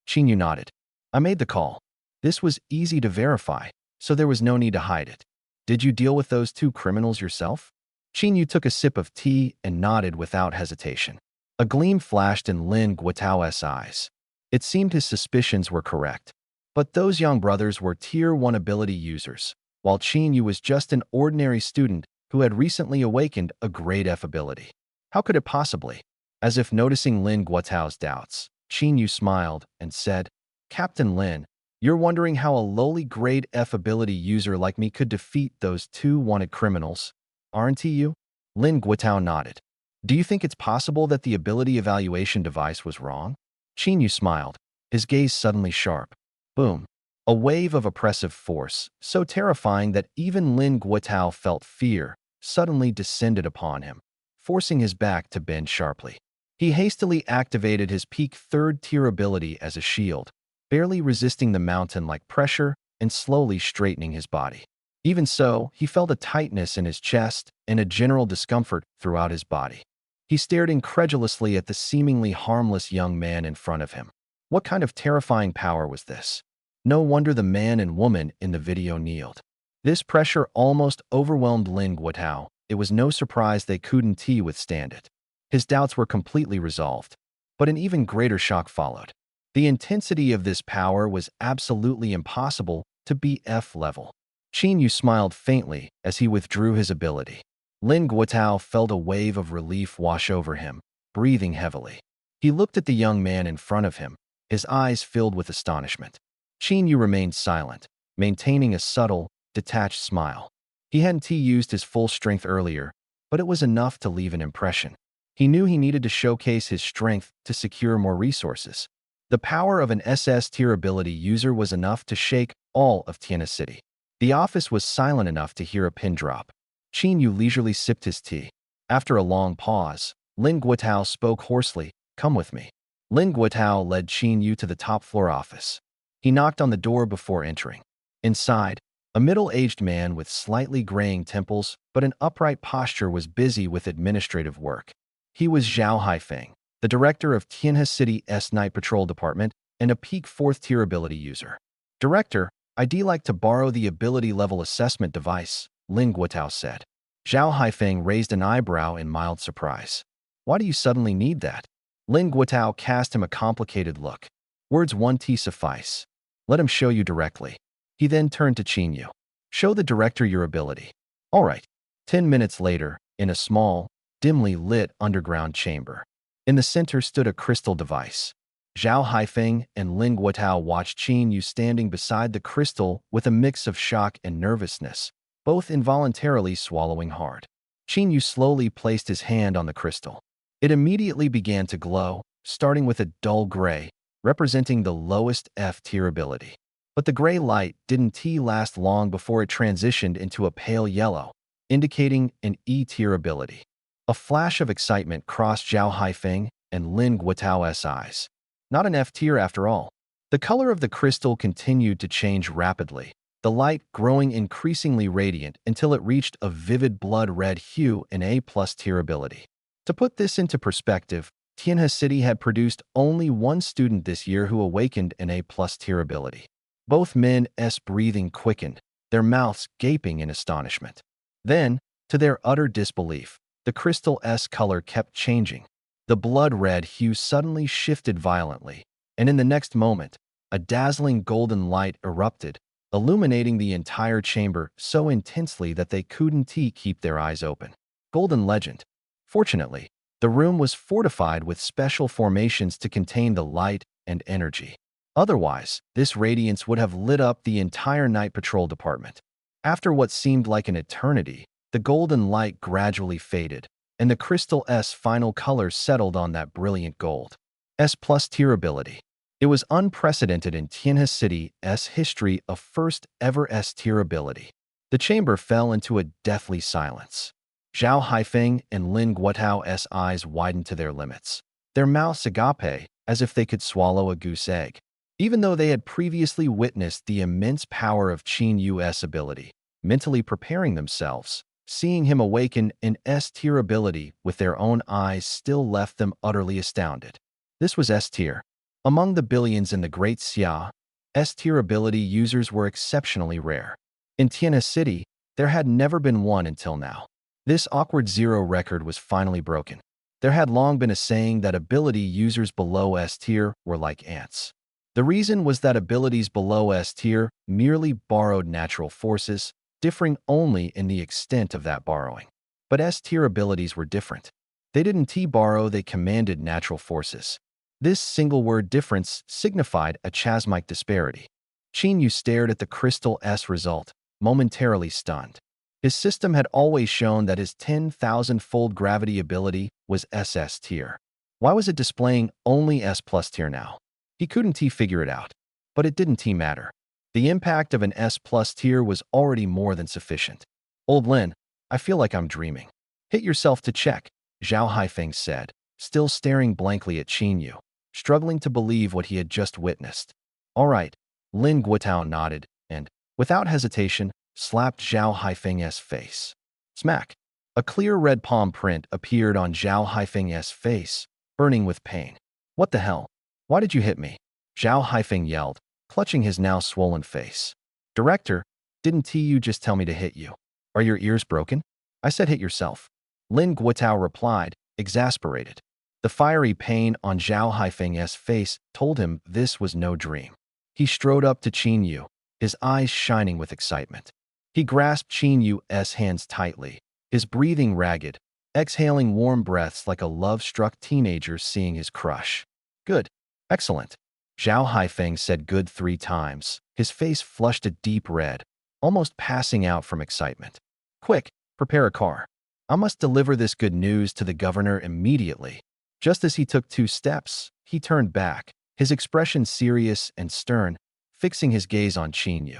Qin Yu nodded. "I made the call. This was easy to verify, so there was no need to hide it. Did you deal with those two criminals yourself?" Qin Yu took a sip of tea and nodded without hesitation. A gleam flashed in Lin Guotao's eyes. It seemed his suspicions were correct. But those young brothers were Tier 1 ability users, while Qin Yu was just an ordinary student who had recently awakened a Grade F ability. How could it possibly? As if noticing Lin Guotao's doubts, Qin Yu smiled and said, Captain Lin, you're wondering how a lowly Grade F ability user like me could defeat those two wanted criminals, aren't you? Lin Guotao nodded. Do you think it's possible that the ability evaluation device was wrong? Qin Yu smiled, his gaze suddenly sharp. Boom. A wave of oppressive force, so terrifying that even Lin Guotao felt fear, suddenly descended upon him, forcing his back to bend sharply. He hastily activated his peak third-tier ability as a shield, barely resisting the mountain-like pressure and slowly straightening his body. Even so, he felt a tightness in his chest and a general discomfort throughout his body. He stared incredulously at the seemingly harmless young man in front of him. What kind of terrifying power was this? No wonder the man and woman in the video kneeled. This pressure almost overwhelmed Lin Guotao. It was no surprise they couldn't withstand it. His doubts were completely resolved. But an even greater shock followed. The intensity of this power was absolutely impossible to be F-level. Qin Yu smiled faintly as he withdrew his ability. Lin Guotao felt a wave of relief wash over him, breathing heavily. He looked at the young man in front of him, his eyes filled with astonishment. Qin Yu remained silent, maintaining a subtle, detached smile. He hadn't used his full strength earlier, but it was enough to leave an impression. He knew he needed to showcase his strength to secure more resources. The power of an SS-tier ability user was enough to shake all of Tianhe City. The office was silent enough to hear a pin drop. Qin Yu leisurely sipped his tea. After a long pause, Lin Guotao spoke hoarsely, "Come with me." Lin Guotao led Qin Yu to the top-floor office. He knocked on the door before entering. Inside, a middle-aged man with slightly graying temples but an upright posture was busy with administrative work. He was Zhao Haifeng, the director of Tianhe City's Night Patrol Department and a peak 4th-tier ability user. "Director, I'd like to borrow the ability-level assessment device," Lin Guotao said. Zhao Haifeng raised an eyebrow in mild surprise. "Why do you suddenly need that?" Lin Guotao cast him a complicated look. "Words won't suffice. Let him show you directly." He then turned to Qin Yu. "Show the director your ability." "All right." 10 minutes later, in a small, dimly lit underground chamber. In the center stood a crystal device. Zhao Haifeng and Lin Guotao watched Qin Yu standing beside the crystal with a mix of shock and nervousness, both involuntarily swallowing hard. Qin Yu slowly placed his hand on the crystal. It immediately began to glow, starting with a dull gray, representing the lowest F-tier ability. But the gray light didn't last long before it transitioned into a pale yellow, indicating an E-tier ability. A flash of excitement crossed Zhao Haifeng and Lin Guotao's eyes. Not an F-tier after all. The color of the crystal continued to change rapidly, the light growing increasingly radiant until it reached a vivid blood-red hue and A+ tier ability. To put this into perspective, Tianhe City had produced only one student this year who awakened an A+ tier ability. Both men's breathing quickened, their mouths gaping in astonishment. Then, to their utter disbelief, the crystal's color kept changing. The blood-red hue suddenly shifted violently, and in the next moment, a dazzling golden light erupted, illuminating the entire chamber so intensely that they couldn't keep their eyes open. Golden legend. Fortunately, the room was fortified with special formations to contain the light and energy. Otherwise, this radiance would have lit up the entire night patrol department. After what seemed like an eternity, the golden light gradually faded, and the crystal's final color settled on that brilliant gold. S+ tier ability. It was unprecedented in Tianhe City's history of first-ever S-tier ability. The chamber fell into a deathly silence. Zhao Haifeng and Lin Guotao's eyes widened to their limits. Their mouths agape, as if they could swallow a goose egg. Even though they had previously witnessed the immense power of Qin Yu's ability, mentally preparing themselves, seeing him awaken an S-tier ability with their own eyes still left them utterly astounded. This was S-tier. Among the billions in the Great Xia, S-tier ability users were exceptionally rare. In Tianhe City, there had never been one until now. This awkward zero record was finally broken. There had long been a saying that ability users below S tier were like ants. The reason was that abilities below S tier merely borrowed natural forces, differing only in the extent of that borrowing. But S tier abilities were different. They didn't T-borrow, they commanded natural forces. This single word difference signified a chasmic disparity. Yu stared at the crystal S result, momentarily stunned. His system had always shown that his 10,000-fold gravity ability was SS tier. Why was it displaying only S plus tier now? He couldn't figure it out. But it didn't matter. The impact of an S plus tier was already more than sufficient. Old Lin, I feel like I'm dreaming. Hit yourself to check, Zhao Haifeng said, still staring blankly at Yu, struggling to believe what he had just witnessed. All right, Lin Guotao nodded and, without hesitation, slapped Zhao Haifeng's face. Smack! A clear red palm print appeared on Zhao Haifeng's face, burning with pain. What the hell? Why did you hit me? Zhao Haifeng yelled, clutching his now swollen face. Director, didn't you just tell me to hit you? Are your ears broken? I said hit yourself. Lin Guotao replied, exasperated. The fiery pain on Zhao Haifeng's face told him this was no dream. He strode up to Yu, his eyes shining with excitement. He grasped Yu's hands tightly, his breathing ragged, exhaling warm breaths like a love-struck teenager seeing his crush. Good. Excellent. Zhao Haifeng said good 3 times, his face flushed a deep red, almost passing out from excitement. Quick, prepare a car. I must deliver this good news to the governor immediately. Just as he took 2 steps, he turned back, his expression serious and stern, fixing his gaze on Yu.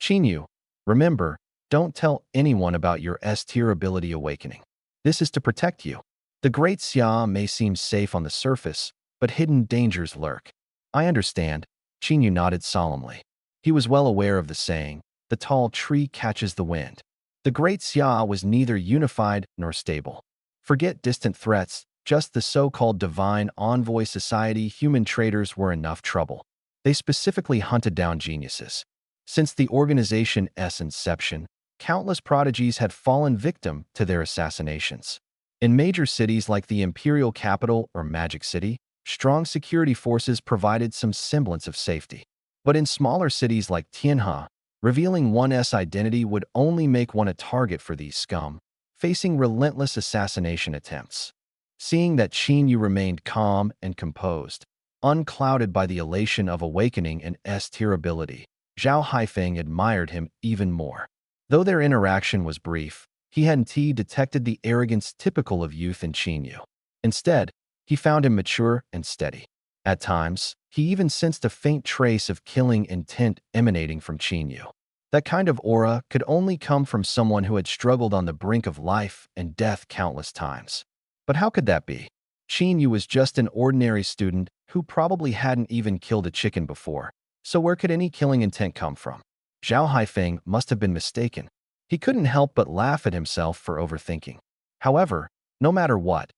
Yu, remember, don't tell anyone about your S-tier ability awakening. This is to protect you. The Great Xia may seem safe on the surface, but hidden dangers lurk. I understand, Yu nodded solemnly. He was well aware of the saying, the tall tree catches the wind. The Great Xia was neither unified nor stable. Forget distant threats, just the so-called divine envoy society human traitors were enough trouble. They specifically hunted down geniuses. Since the organization's inception, countless prodigies had fallen victim to their assassinations. In major cities like the imperial capital or Magic City, strong security forces provided some semblance of safety. But in smaller cities like Tianhe, revealing one's identity would only make one a target for these scum, facing relentless assassination attempts. Seeing that Yu remained calm and composed, unclouded by the elation of awakening and S-tier ability, Zhao Haifeng admired him even more. Though their interaction was brief, he hadn't detected the arrogance typical of youth in Yu. Instead, he found him mature and steady. At times, he even sensed a faint trace of killing intent emanating from Yu. That kind of aura could only come from someone who had struggled on the brink of life and death countless times. But how could that be? Yu was just an ordinary student who probably hadn't even killed a chicken before, so where could any killing intent come from? Zhao Haifeng must have been mistaken. He couldn't help but laugh at himself for overthinking. However, no matter what,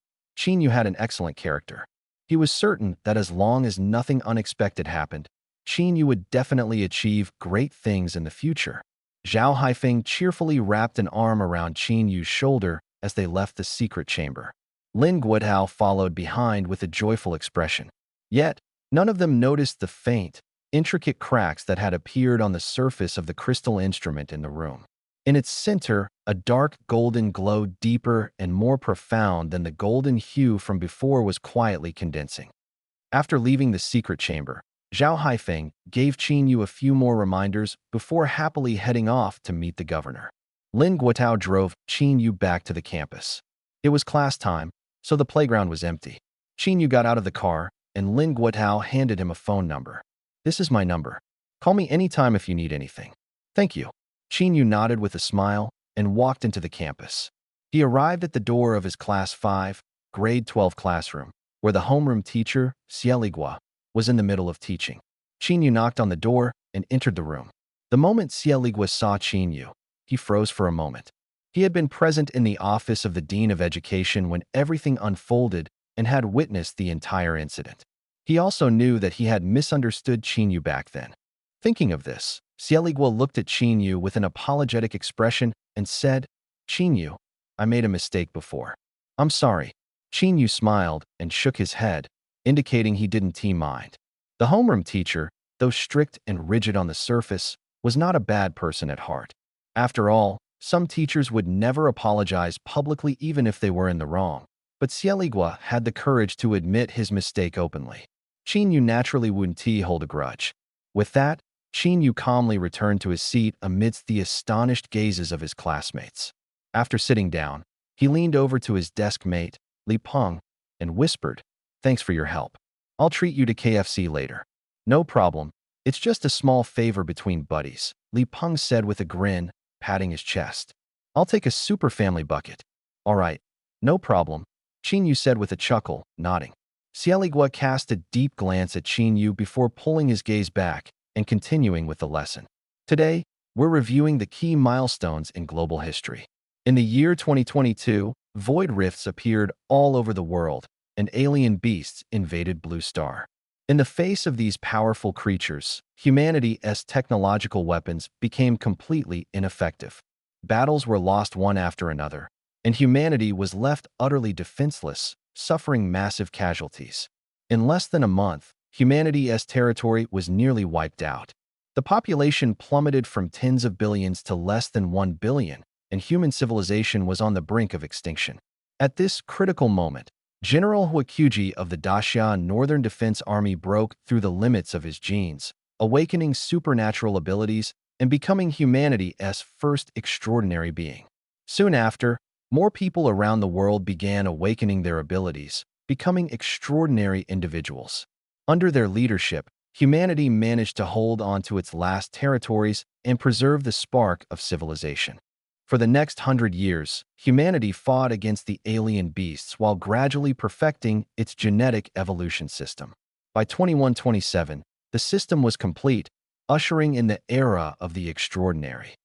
Yu had an excellent character. He was certain that as long as nothing unexpected happened, Yu would definitely achieve great things in the future. Zhao Haifeng cheerfully wrapped an arm around Yu's shoulder as they left the secret chamber. Lin Guotao followed behind with a joyful expression. Yet, none of them noticed the faint, intricate cracks that had appeared on the surface of the crystal instrument in the room. In its center, a dark golden glow deeper and more profound than the golden hue from before was quietly condensing. After leaving the secret chamber, Zhao Haifeng gave Yu a few more reminders before happily heading off to meet the governor. Lin Guotao drove Yu back to the campus. It was class time, so the playground was empty. Yu got out of the car, and Lin Guotao handed him a phone number. This is my number. Call me anytime if you need anything. Thank you. Yu nodded with a smile and walked into the campus. He arrived at the door of his Class 5, Grade 12 classroom, where the homeroom teacher, Xieligua, was in the middle of teaching. Yu knocked on the door and entered the room. The moment Xieligua saw Yu, he froze for a moment. He had been present in the office of the Dean of Education when everything unfolded and had witnessed the entire incident. He also knew that he had misunderstood Yu back then. Thinking of this, Xieligua looked at Yu with an apologetic expression and said, Yu, I made a mistake before. I'm sorry. Qin Yu smiled and shook his head, indicating he didn't mind. The homeroom teacher, though strict and rigid on the surface, was not a bad person at heart. After all, some teachers would never apologize publicly even if they were in the wrong. But Xieligua had the courage to admit his mistake openly. Qin Yu naturally wouldn't hold a grudge. With that, Qin Yu calmly returned to his seat amidst the astonished gazes of his classmates. After sitting down, he leaned over to his desk mate, Li Peng, and whispered, "Thanks for your help. I'll treat you to KFC later." "No problem. It's just a small favor between buddies," Li Peng said with a grin, patting his chest. "I'll take a super family bucket." "All right. No problem," Qin Yu said with a chuckle, nodding. Xieligua cast a deep glance at Qin Yu before pulling his gaze back and continuing with the lesson. Today, we're reviewing the key milestones in global history. In the year 2022, void rifts appeared all over the world, and alien beasts invaded Blue Star. In the face of these powerful creatures, humanity's technological weapons became completely ineffective. Battles were lost one after another, and humanity was left utterly defenseless, suffering massive casualties. In less than a month, humanity's territory was nearly wiped out. The population plummeted from tens of billions to less than 1 billion, and human civilization was on the brink of extinction. At this critical moment, General Huakuji of the Daxia Northern Defense Army broke through the limits of his genes, awakening supernatural abilities and becoming humanity's first extraordinary being. Soon after, more people around the world began awakening their abilities, becoming extraordinary individuals. Under their leadership, humanity managed to hold on to its last territories and preserve the spark of civilization. For the next 100 years, humanity fought against the alien beasts while gradually perfecting its genetic evolution system. By 2127, the system was complete, ushering in the era of the extraordinary.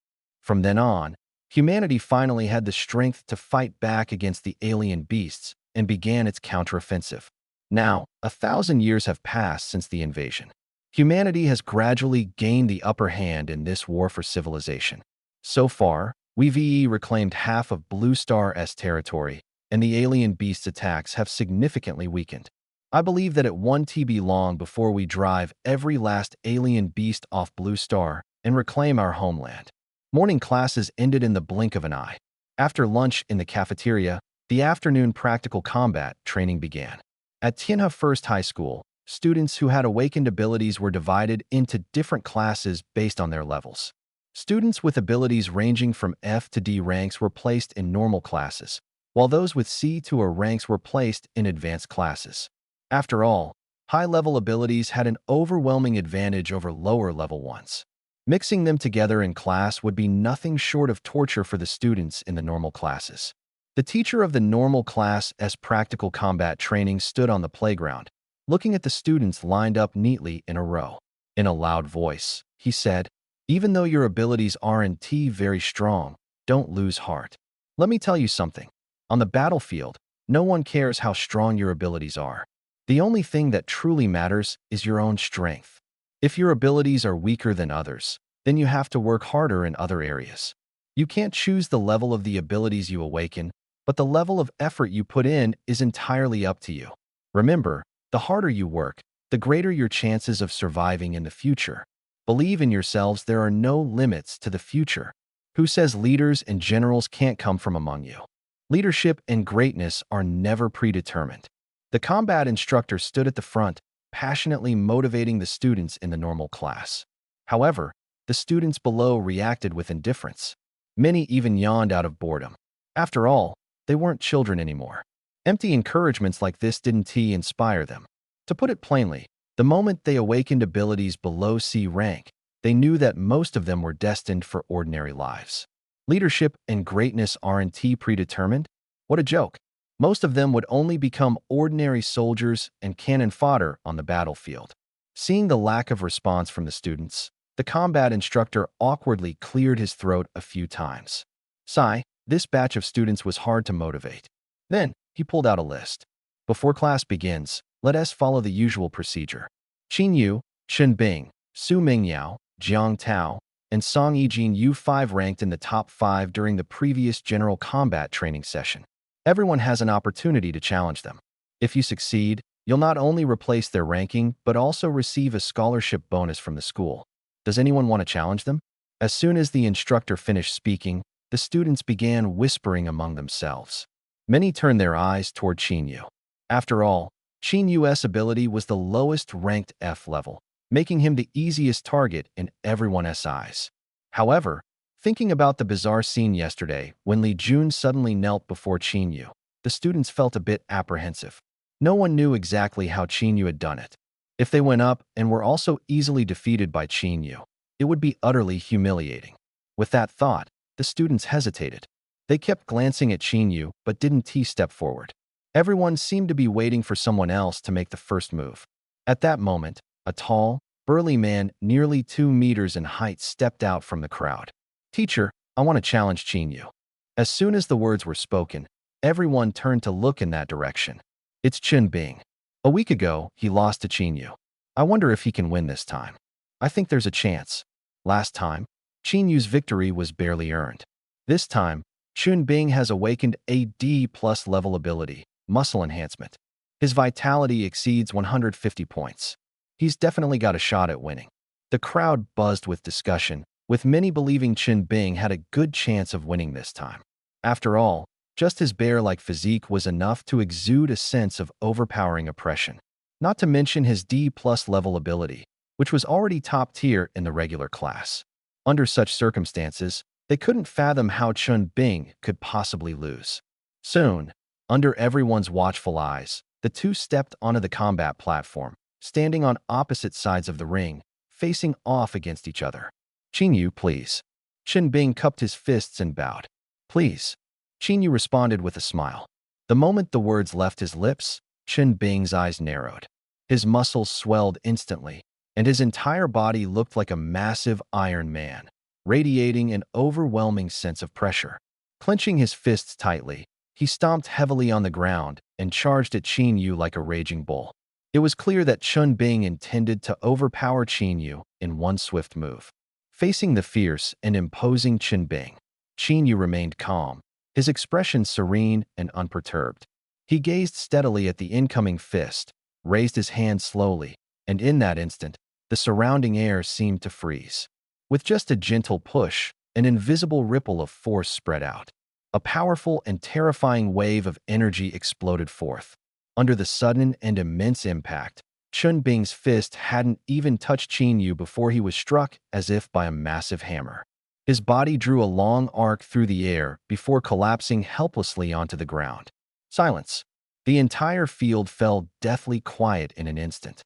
From then on, humanity finally had the strength to fight back against the alien beasts and began its counteroffensive. Now, 1,000 years have passed since the invasion. Humanity has gradually gained the upper hand in this war for civilization. So far, we've reclaimed half of Blue Star's territory, and the alien beast attacks have significantly weakened. I believe that it won't be long before we drive every last alien beast off Blue Star and reclaim our homeland. Morning classes ended in the blink of an eye. After lunch in the cafeteria, the afternoon practical combat training began. At Tianhe First High School, students who had awakened abilities were divided into different classes based on their levels. Students with abilities ranging from F to D ranks were placed in normal classes, while those with C to A ranks were placed in advanced classes. After all, high-level abilities had an overwhelming advantage over lower-level ones. Mixing them together in class would be nothing short of torture for the students in the normal classes. The teacher of the normal class as practical combat training stood on the playground, looking at the students lined up neatly in a row. In a loud voice, he said, "Even though your abilities aren't very strong, don't lose heart. Let me tell you something. On the battlefield, no one cares how strong your abilities are. The only thing that truly matters is your own strength. If your abilities are weaker than others, then you have to work harder in other areas. You can't choose the level of the abilities you awaken, but the level of effort you put in is entirely up to you. Remember, the harder you work, the greater your chances of surviving in the future. Believe in yourselves. There are no limits to the future. Who says leaders and generals can't come from among you? Leadership and greatness are never predetermined." The combat instructor stood at the front, passionately motivating the students in the normal class. However, the students below reacted with indifference. Many even yawned out of boredom. After all, they weren't children anymore. Empty encouragements like this didn't inspire them. To put it plainly, the moment they awakened abilities below C rank, they knew that most of them were destined for ordinary lives. Leadership and greatness aren't predetermined? What a joke. Most of them would only become ordinary soldiers and cannon fodder on the battlefield. Seeing the lack of response from the students, the combat instructor awkwardly cleared his throat a few times. Sigh, this batch of students was hard to motivate. Then, he pulled out a list. "Before class begins, let us follow the usual procedure. Qin Yu, Chen Bing, Su Mingyao, Jiang Tao, and Song Yijin U5 ranked in the top 5 during the previous general combat training session. Everyone has an opportunity to challenge them. If you succeed, you'll not only replace their ranking, but also receive a scholarship bonus from the school. Does anyone want to challenge them? As soon as the instructor finished speaking, the students began whispering among themselves. Many turned their eyes toward Chinyu. After all, Chinyu's ability was the lowest-ranked F level, making him the easiest target in everyone's eyes. However, thinking about the bizarre scene yesterday when Li Jun suddenly knelt before Chinyu, the students felt a bit apprehensive. No one knew exactly how Chinyu had done it. If they went up and were also easily defeated by Chinyu, it would be utterly humiliating. With that thought, the students hesitated. They kept glancing at Chinyu but didn't step forward. Everyone seemed to be waiting for someone else to make the first move. At that moment, a tall, burly man nearly 2 meters in height stepped out from the crowd. "Teacher, I want to challenge Chinyu." As soon as the words were spoken, everyone turned to look in that direction. It's Chen Bing. A week ago, he lost to Chinyu. I wonder if he can win this time. I think there's a chance. Last time, Chinyu's victory was barely earned. This time, Chen Bing has awakened a D+ level ability, muscle enhancement. His vitality exceeds 150 points. He's definitely got a shot at winning. The crowd buzzed with discussion, with many believing Chen Bing had a good chance of winning this time. After all, just his bear-like physique was enough to exude a sense of overpowering oppression. Not to mention his D+ level ability, which was already top tier in the regular class. Under such circumstances, they couldn't fathom how Chen Bing could possibly lose. Soon, under everyone's watchful eyes, the two stepped onto the combat platform, standing on opposite sides of the ring, facing off against each other. "Chinyu, please." Chen Bing cupped his fists and bowed. "Please." Chinyu responded with a smile. The moment the words left his lips, Chen Bing's eyes narrowed. His muscles swelled instantly, and his entire body looked like a massive Iron Man, radiating an overwhelming sense of pressure. Clenching his fists tightly, he stomped heavily on the ground and charged at Chinyu like a raging bull. It was clear that Chen Bing intended to overpower Chinyu in one swift move. Facing the fierce and imposing Chen Bing, Chinyu remained calm, his expression serene and unperturbed. He gazed steadily at the incoming fist, raised his hand slowly, and in that instant, the surrounding air seemed to freeze. With just a gentle push, an invisible ripple of force spread out. A powerful and terrifying wave of energy exploded forth. Under the sudden and immense impact, Chen Bing's fist hadn't even touched Chinyu before he was struck as if by a massive hammer. His body drew a long arc through the air before collapsing helplessly onto the ground. Silence. The entire field fell deathly quiet in an instant.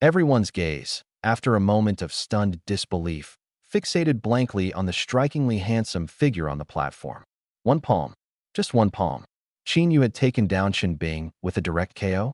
Everyone's gaze, after a moment of stunned disbelief, fixated blankly on the strikingly handsome figure on the platform. One palm. Just one palm. Chinyu had taken down Chen Bing with a direct KO.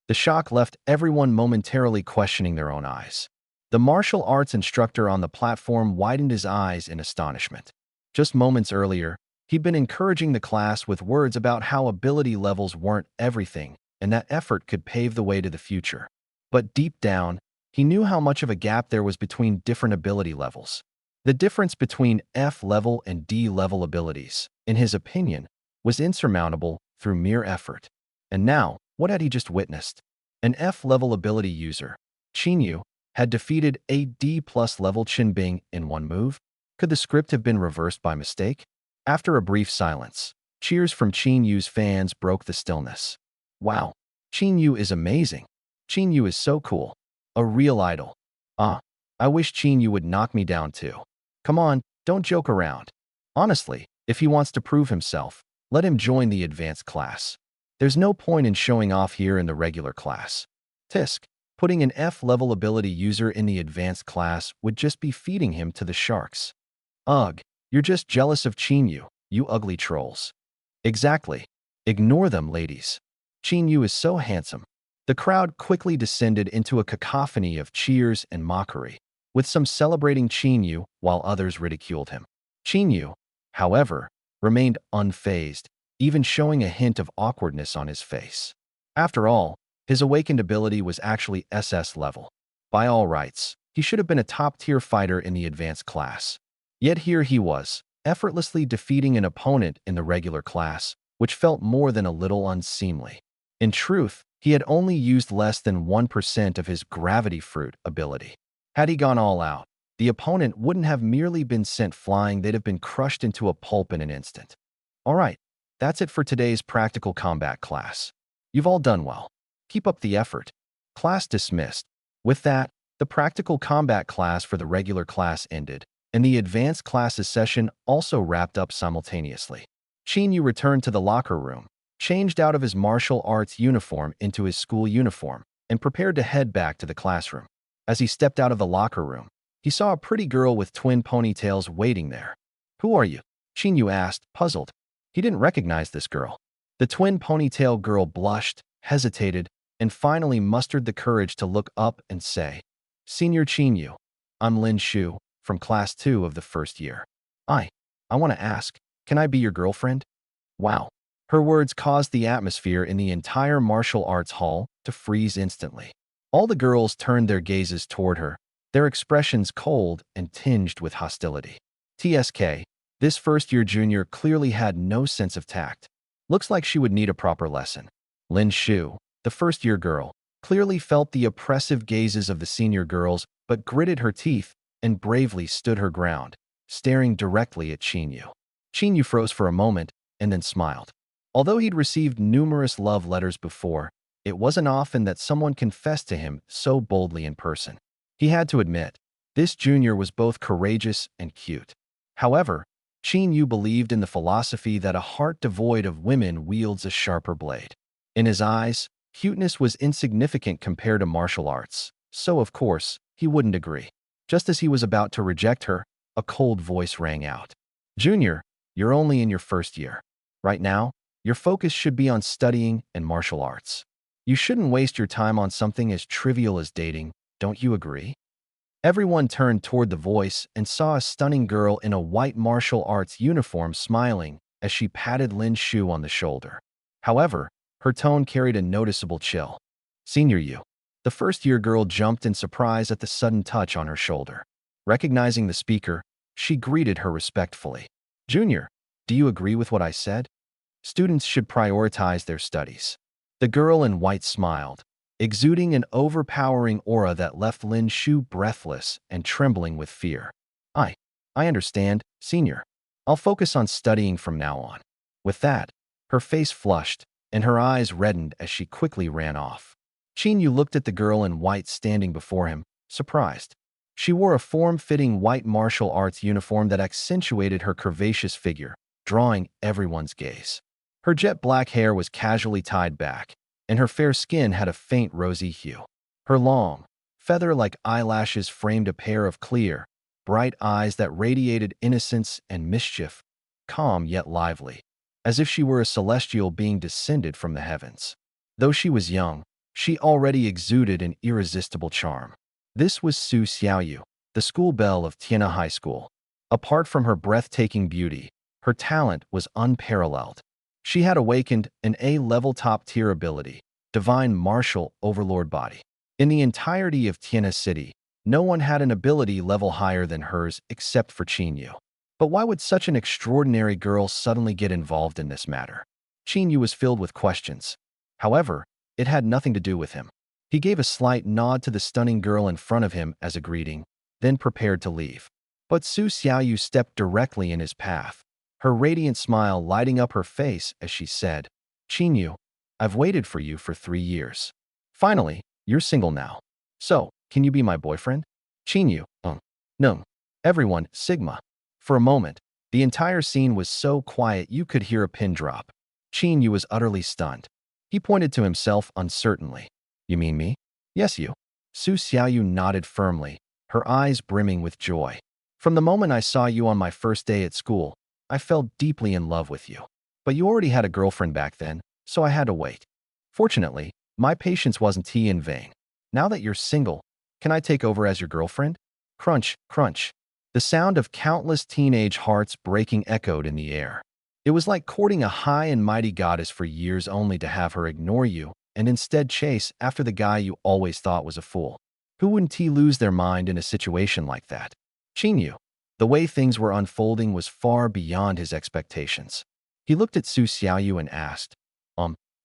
The shock left everyone momentarily questioning their own eyes. The martial arts instructor on the platform widened his eyes in astonishment. Just moments earlier, he'd been encouraging the class with words about how ability levels weren't everything and that effort could pave the way to the future. But deep down, he knew how much of a gap there was between different ability levels. The difference between F-level and D-level abilities, in his opinion, was insurmountable through mere effort. And now, what had he just witnessed? An F-level ability user, Chinyu, had defeated a D+ level Chen Bing in one move? Could the script have been reversed by mistake? After a brief silence, cheers from Chinyu's fans broke the stillness. "Wow, Chinyu is amazing. Chinyu is so cool. A real idol. I wish Chinyu would knock me down too. Come on, don't joke around. Honestly, if he wants to prove himself, let him join the advanced class. There's no point in showing off here in the regular class. Tisk. Putting an F-level ability user in the advanced class would just be feeding him to the sharks. Ugh, you're just jealous of Chinyu, you ugly trolls." "Exactly. Ignore them, ladies. Chinyu is so handsome." The crowd quickly descended into a cacophony of cheers and mockery, with some celebrating Chinyu while others ridiculed him. Chinyu, however, remained unfazed, even showing a hint of awkwardness on his face. After all, his awakened ability was actually SS level. By all rights, he should have been a top-tier fighter in the advanced class. Yet here he was, effortlessly defeating an opponent in the regular class, which felt more than a little unseemly. In truth, he had only used less than 1% of his gravity fruit ability. Had he gone all out, the opponent wouldn't have merely been sent flying, they'd have been crushed into a pulp in an instant. All right, that's it for today's practical combat class. You've all done well. Keep up the effort. Class dismissed. With that, the practical combat class for the regular class ended, and the advanced classes session also wrapped up simultaneously. Qin Yu returned to the locker room, changed out of his martial arts uniform into his school uniform, and prepared to head back to the classroom. As he stepped out of the locker room, he saw a pretty girl with twin ponytails waiting there. "Who are you?" Qin Yu asked, puzzled. He didn't recognize this girl. The twin ponytail girl blushed, hesitated, and finally mustered the courage to look up and say, "Senior Qin Yu, I'm Lin Shu, from Class 2 of the first year. I want to ask, can I be your girlfriend?" Wow. Her words caused the atmosphere in the entire martial arts hall to freeze instantly. All the girls turned their gazes toward her, their expressions cold and tinged with hostility. TSK, this first-year junior clearly had no sense of tact. Looks like she would need a proper lesson. Lin Shu, the first-year girl, clearly felt the oppressive gazes of the senior girls but gritted her teeth and bravely stood her ground, staring directly at Qin Yu. Qin Yu froze for a moment and then smiled. Although he'd received numerous love letters before, it wasn't often that someone confessed to him so boldly in person. He had to admit, this junior was both courageous and cute. However, Qin Yu believed in the philosophy that a heart devoid of women wields a sharper blade. In his eyes, cuteness was insignificant compared to martial arts, so of course, he wouldn't agree. Just as he was about to reject her, a cold voice rang out. "Junior, you're only in your first year. Right now, your focus should be on studying and martial arts. You shouldn't waste your time on something as trivial as dating, don't you agree?" Everyone turned toward the voice and saw a stunning girl in a white martial arts uniform smiling as she patted Lin Shu on the shoulder. However, her tone carried a noticeable chill. "Senior Yu." The first-year girl jumped in surprise at the sudden touch on her shoulder. Recognizing the speaker, she greeted her respectfully. "Junior, do you agree with what I said? Students should prioritize their studies." The girl in white smiled, exuding an overpowering aura that left Lin Shu breathless and trembling with fear. I understand, senior. I'll focus on studying from now on." With that, her face flushed, and her eyes reddened as she quickly ran off. Qin Yu looked at the girl in white standing before him, surprised. She wore a form-fitting white martial arts uniform that accentuated her curvaceous figure, drawing everyone's gaze. Her jet black hair was casually tied back, and her fair skin had a faint rosy hue. Her long, feather-like eyelashes framed a pair of clear, bright eyes that radiated innocence and mischief, calm yet lively, as if she were a celestial being descended from the heavens. Though she was young, she already exuded an irresistible charm. This was Su Xiaoyu, the school belle of Tianhe High School. Apart from her breathtaking beauty, her talent was unparalleled. She had awakened an A-level top-tier ability, Divine Martial Overlord Body. In the entirety of Tianhe City, no one had an ability level higher than hers except for Qin Yu. But why would such an extraordinary girl suddenly get involved in this matter? Qin Yu was filled with questions. However, it had nothing to do with him. He gave a slight nod to the stunning girl in front of him as a greeting, then prepared to leave. But Su Xiaoyu stepped directly in his path, her radiant smile lighting up her face as she said, "Qin Yu, I've waited for you for 3 years. Finally, you're single now. So, can you be my boyfriend?" Qin Yu, no. Everyone, Sigma. For a moment, the entire scene was so quiet you could hear a pin drop. Qin Yu was utterly stunned. He pointed to himself uncertainly. "You mean me?" "Yes, you." Su Xiaoyu nodded firmly, her eyes brimming with joy. "From the moment I saw you on my first day at school, I fell deeply in love with you. But you already had a girlfriend back then, so I had to wait. Fortunately, my patience wasn't in vain. Now that you're single, can I take over as your girlfriend?" Crunch, crunch. The sound of countless teenage hearts breaking echoed in the air. It was like courting a high and mighty goddess for years only to have her ignore you and instead chase after the guy you always thought was a fool. Who wouldn't lose their mind in a situation like that? Qin Yu. The way things were unfolding was far beyond his expectations. He looked at Su Xiaoyu and asked,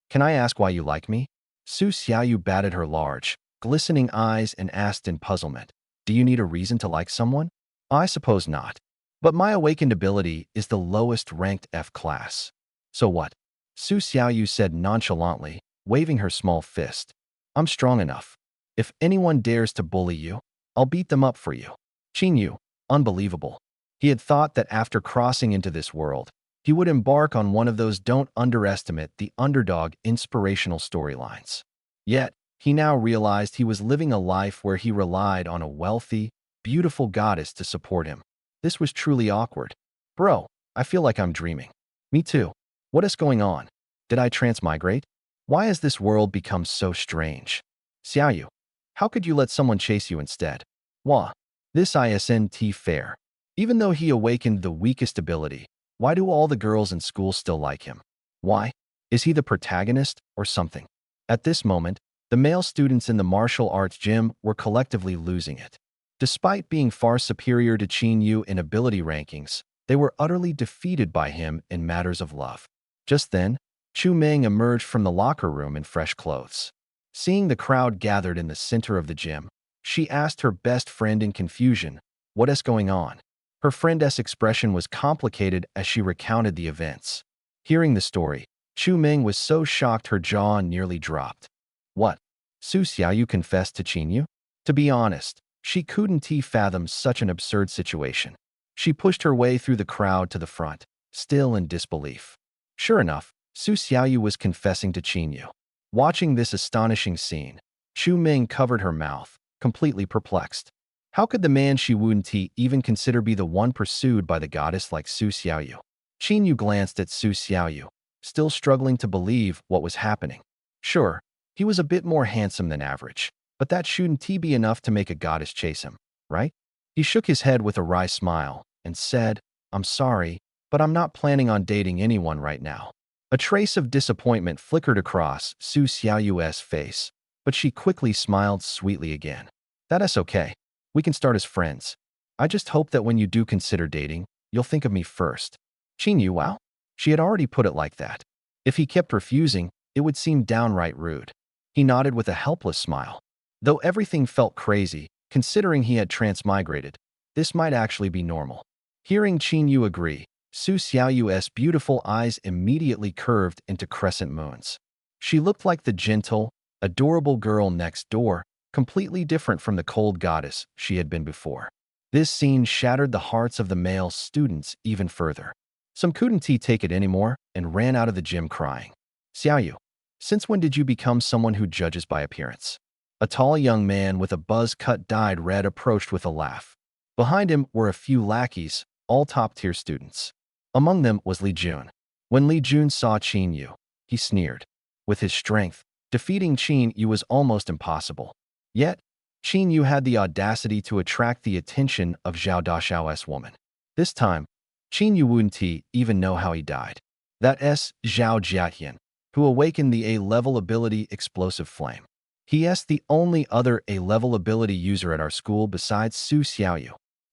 can I ask why you like me? Su Xiaoyu batted her large, glistening eyes and asked in puzzlement, do you need a reason to like someone? I suppose not. But my awakened ability is the lowest ranked F class. So what? Su Xiaoyu said nonchalantly, waving her small fist. I'm strong enough. If anyone dares to bully you, I'll beat them up for you. Qin Yu, unbelievable. He had thought that after crossing into this world, he would embark on one of those don't underestimate the underdog inspirational storylines. Yet, he now realized he was living a life where he relied on a wealthy, beautiful goddess to support him. This was truly awkward. Bro, I feel like I'm dreaming. Me too. What is going on? Did I transmigrate? Why has this world become so strange? Xiaoyu, how could you let someone chase you instead? Wah, this isn't fair. Even though he awakened the weakest ability, why do all the girls in school still like him? Why? Is he the protagonist or something? At this moment, the male students in the martial arts gym were collectively losing it. Despite being far superior to Qin Yu in ability rankings, they were utterly defeated by him in matters of love. Just then, Chu Meng emerged from the locker room in fresh clothes. Seeing the crowd gathered in the center of the gym, she asked her best friend in confusion, what is going on? Her friend's expression was complicated as she recounted the events. Hearing the story, Chu Meng was so shocked her jaw nearly dropped. What? Su Xiaoyu confessed to Qin Yu? To be honest, she couldn't fathom such an absurd situation. She pushed her way through the crowd to the front, still in disbelief. Sure enough, Su Xiaoyu was confessing to Qin Yu. Watching this astonishing scene, Chu Meng covered her mouth, completely perplexed. How could the man she wouldn't even consider be the one pursued by the goddess like Su Xiaoyu? Qin Yu glanced at Su Xiaoyu, still struggling to believe what was happening. Sure, he was a bit more handsome than average, but that shouldn't be enough to make a goddess chase him, right? He shook his head with a wry smile and said, I'm sorry, but I'm not planning on dating anyone right now. A trace of disappointment flickered across Su Xiaoyu's face, but she quickly smiled sweetly again. That is okay. We can start as friends. I just hope that when you do consider dating, you'll think of me first. Qin Yu, wow. She had already put it like that. If he kept refusing, it would seem downright rude. He nodded with a helpless smile. Though everything felt crazy, considering he had transmigrated, this might actually be normal. Hearing Qin Yu agree, Su Xiaoyu's beautiful eyes immediately curved into crescent moons. She looked like the gentle, adorable girl next door, completely different from the cold goddess she had been before. This scene shattered the hearts of the male students even further. Some couldn't take it anymore and ran out of the gym crying. Xiaoyu, since when did you become someone who judges by appearance? A tall young man with a buzz-cut dyed red approached with a laugh. Behind him were a few lackeys, all top-tier students. Among them was Li Jun. When Li Jun saw Qin Yu, he sneered. With his strength, defeating Qin Yu was almost impossible. Yet, Qin Yu had the audacity to attract the attention of Zhao Dashao's woman. This time, Qin Yu wouldn't even know how he died. That is Zhao Jiatian, who awakened the A-level ability Explosive Flame. He is the only other A-level ability user at our school besides Su Xiaoyu.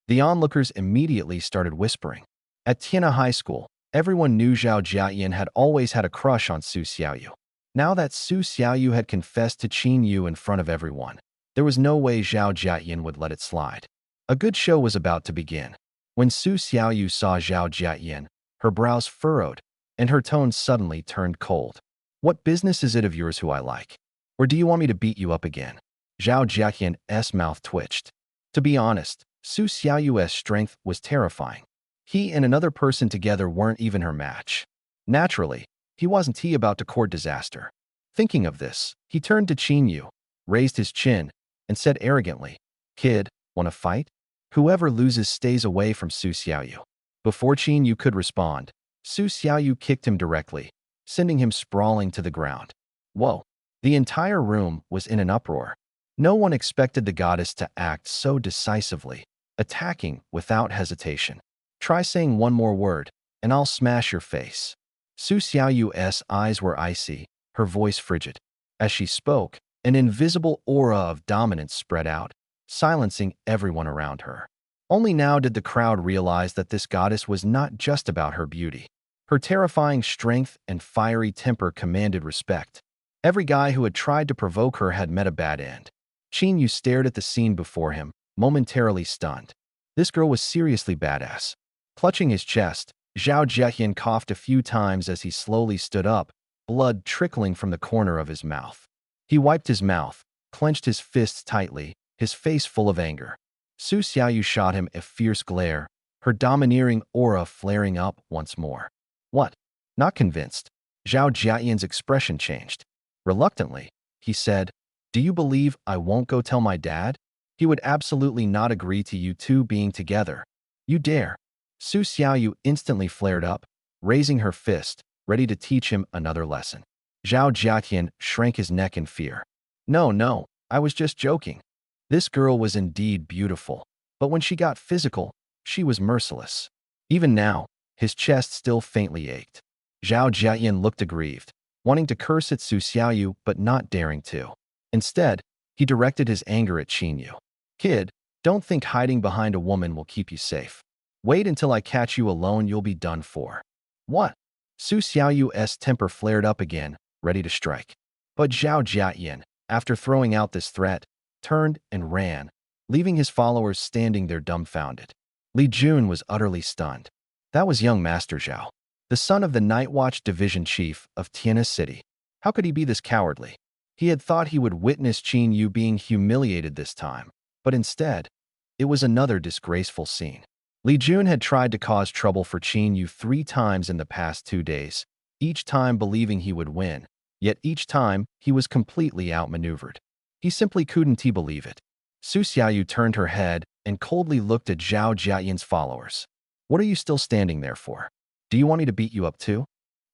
The onlookers immediately started whispering. At Tiana High School, everyone knew Zhao Jiatian had always had a crush on Su Xiaoyu. Now that Su Xiaoyu had confessed to Qin Yu in front of everyone, there was no way Zhao Jiatian would let it slide. A good show was about to begin. When Su Xiaoyu saw Zhao Jiatian, her brows furrowed, and her tone suddenly turned cold. What business is it of yours who I like? Or do you want me to beat you up again? Zhao Jiatian's mouth twitched. To be honest, Su Xiaoyu's strength was terrifying. He and another person together weren't even her match. Naturally, he wasn't about to court disaster. Thinking of this, he turned to Qin Yu, raised his chin, and said arrogantly, Kid, wanna fight? Whoever loses stays away from Su Xiaoyu. Before Qin Yu could respond, Su Xiaoyu kicked him directly, sending him sprawling to the ground. Whoa! The entire room was in an uproar. No one expected the goddess to act so decisively, attacking without hesitation. Try saying one more word, and I'll smash your face. Su Xiaoyu's eyes were icy, her voice frigid. As she spoke, an invisible aura of dominance spread out, silencing everyone around her. Only now did the crowd realize that this goddess was not just about her beauty. Her terrifying strength and fiery temper commanded respect. Every guy who had tried to provoke her had met a bad end. Qin Yu stared at the scene before him, momentarily stunned. This girl was seriously badass. Clutching his chest, Zhao Zheyan coughed a few times as he slowly stood up, blood trickling from the corner of his mouth. He wiped his mouth, clenched his fists tightly, his face full of anger. Su Xiaoyu shot him a fierce glare, her domineering aura flaring up once more. What? Not convinced. Zhao Jiayan's expression changed. Reluctantly, he said, "Do you believe I won't go tell my dad? He would absolutely not agree to you two being together. You dare." Su Xiaoyu instantly flared up, raising her fist, ready to teach him another lesson. Zhao Jiayan shrank his neck in fear. No, I was just joking. This girl was indeed beautiful, but when she got physical, she was merciless. Even now, his chest still faintly ached. Zhao Jiayan looked aggrieved, wanting to curse at Su Xiaoyu but not daring to. Instead, he directed his anger at Qin Yu. "Kid, don't think hiding behind a woman will keep you safe. Wait until I catch you alone, you'll be done for." "What?" Su Xiaoyu's temper flared up again, ready to strike. But Zhao Jiayan, after throwing out this threat, turned and ran, leaving his followers standing there dumbfounded. Li Jun was utterly stunned. That was young Master Zhao, the son of the Night Watch Division Chief of Tianhe City. How could he be this cowardly? He had thought he would witness Qin Yu being humiliated this time, but instead, it was another disgraceful scene. Li Jun had tried to cause trouble for Qin Yu 3 times in the past 2 days, each time believing he would win, yet each time he was completely outmaneuvered. He simply couldn't believe it. Su Xiaoyu turned her head and coldly looked at Zhao Jiayan's followers. "What are you still standing there for? Do you want me to beat you up too?"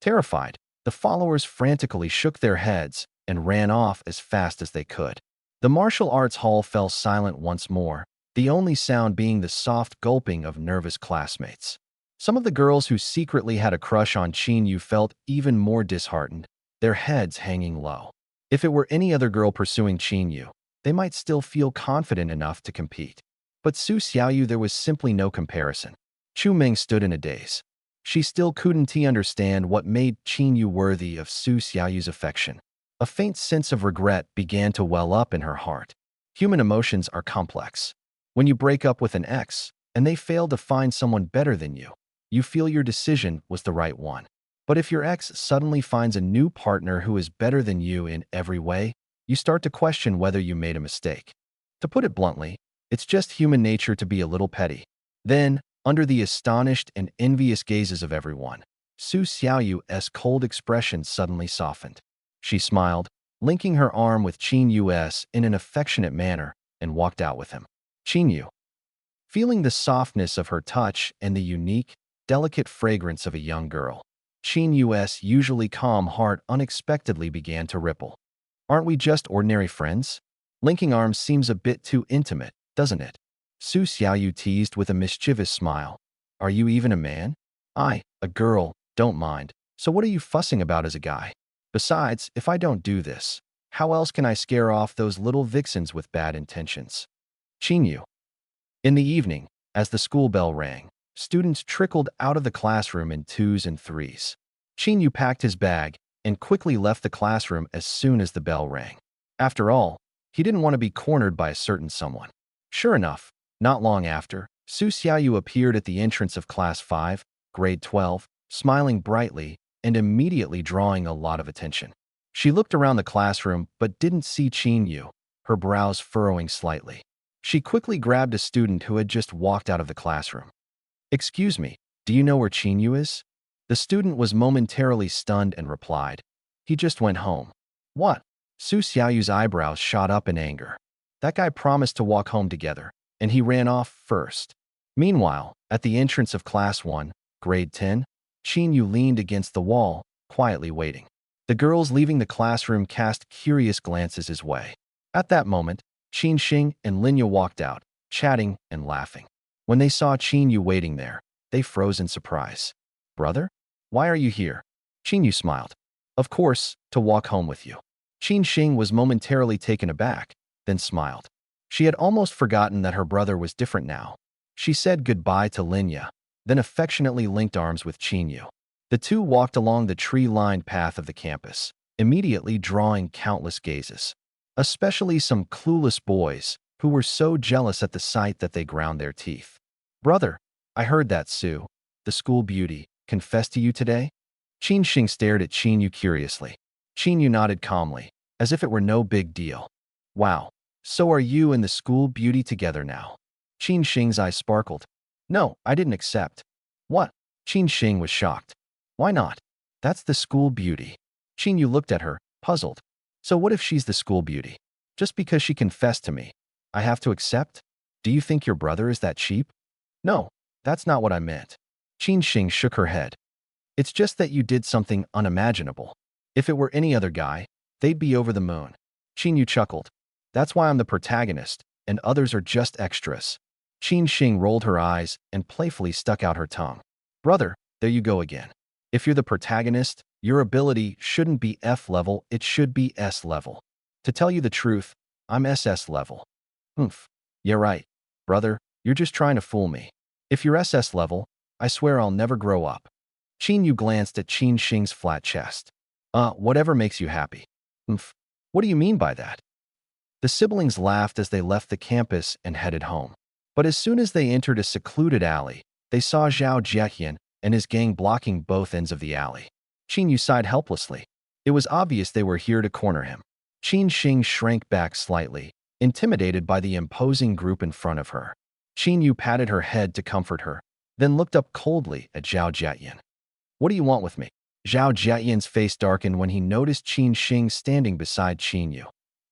Terrified, the followers frantically shook their heads and ran off as fast as they could. The martial arts hall fell silent once more, the only sound being the soft gulping of nervous classmates. Some of the girls who secretly had a crush on Qin Yu felt even more disheartened, their heads hanging low. If it were any other girl pursuing Qin Yu, they might still feel confident enough to compete. But Su Xiaoyu, there was simply no comparison. Chu Ming stood in a daze. She still couldn't understand what made Qin Yu worthy of Su Xiaoyu's affection. A faint sense of regret began to well up in her heart. Human emotions are complex. When you break up with an ex, and they fail to find someone better than you feel your decision was the right one. But if your ex suddenly finds a new partner who is better than you in every way, you start to question whether you made a mistake. To put it bluntly, it's just human nature to be a little petty. Then, under the astonished and envious gazes of everyone, Su Xiaoyu's cold expression suddenly softened. She smiled, linking her arm with Qin Yu's in an affectionate manner, and walked out with him. Qin Yu, feeling the softness of her touch and the unique, delicate fragrance of a young girl, Qin Yu's usually calm heart unexpectedly began to ripple. "Aren't we just ordinary friends? Linking arms seems a bit too intimate, doesn't it?" Su Xiaoyu teased with a mischievous smile. "Are you even a man?" "I, a girl, don't mind. So what are you fussing about as a guy? Besides, if I don't do this, how else can I scare off those little vixens with bad intentions?" Qin Yu. In the evening, as the school bell rang, students trickled out of the classroom in 2s and 3s. Qin Yu packed his bag and quickly left the classroom as soon as the bell rang. After all, he didn't want to be cornered by a certain someone. Sure enough, not long after, Su Xiaoyu appeared at the entrance of Class 5, Grade 12, smiling brightly and immediately drawing a lot of attention. She looked around the classroom but didn't see Qin Yu, her brows furrowing slightly. She quickly grabbed a student who had just walked out of the classroom. "Excuse me, do you know where Qin Yu is?" The student was momentarily stunned and replied, "He just went home." "What?" Su Xiaoyu's eyebrows shot up in anger. That guy promised to walk home together, and he ran off first. Meanwhile, at the entrance of Class 1, Grade 10, Qin Yu leaned against the wall, quietly waiting. The girls leaving the classroom cast curious glances his way. At that moment, Qin Xing and Linya walked out, chatting and laughing. When they saw Qin Yu waiting there, they froze in surprise. "Brother? Why are you here?" Qin Yu smiled. "Of course, to walk home with you." Qin Xing was momentarily taken aback, then smiled. She had almost forgotten that her brother was different now. She said goodbye to Linya, then affectionately linked arms with Qin Yu. The two walked along the tree-lined path of the campus, immediately drawing countless gazes, especially some clueless boys who were so jealous at the sight that they ground their teeth. Brother, I heard that Sue, the school beauty, confessed to you today? Qin Shing stared at Qin Yu curiously. Qin Yu nodded calmly, as if it were no big deal. Wow, so are you and the school beauty together now? Qin Shing's eyes sparkled. No, I didn't accept. What? Qin Shing was shocked. Why not? That's the school beauty. Qin Yu looked at her, puzzled. So what if she's the school beauty? Just because she confessed to me, I have to accept? Do you think your brother is that cheap? No, that's not what I meant. Qin Shing shook her head. It's just that you did something unimaginable. If it were any other guy, they'd be over the moon. Qin Yu chuckled. That's why I'm the protagonist, and others are just extras. Qin Shing rolled her eyes and playfully stuck out her tongue. Brother, there you go again. If you're the protagonist, your ability shouldn't be F level, it should be S level. To tell you the truth, I'm SS level. Oomph. Yeah, right. Brother, you're just trying to fool me. If you're SS level, I swear I'll never grow up. Qin Yu glanced at Qin Shing's flat chest. Whatever makes you happy. Oomph. What do you mean by that? The siblings laughed as they left the campus and headed home. But as soon as they entered a secluded alley, they saw Zhao Jiaqian and his gang blocking both ends of the alley. Qin Yu sighed helplessly. It was obvious they were here to corner him. Qin Shing shrank back slightly, intimidated by the imposing group in front of her. Qin Yu patted her head to comfort her, then looked up coldly at Zhao Jiaqian. What do you want with me? Zhao Jiaqian's face darkened when he noticed Qin Shing standing beside Qin Yu.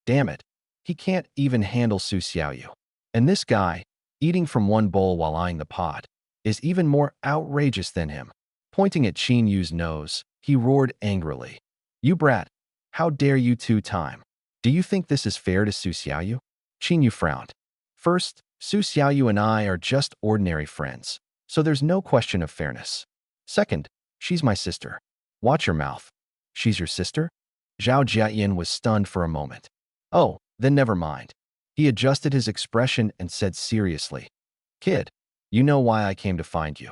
Damn it, he can't even handle Su Xiaoyu. And this guy, eating from one bowl while eyeing the pot, is even more outrageous than him. Pointing at Qin Yu's nose, he roared angrily. You brat, how dare you two-time? Do you think this is fair to Su Xiaoyu? Qin Yu frowned. First, Su Xiaoyu and I are just ordinary friends, so there's no question of fairness. Second, she's my sister. Watch your mouth. She's your sister? Zhao Jiayan was stunned for a moment. Oh, then never mind. He adjusted his expression and said seriously, Kid, you know why I came to find you.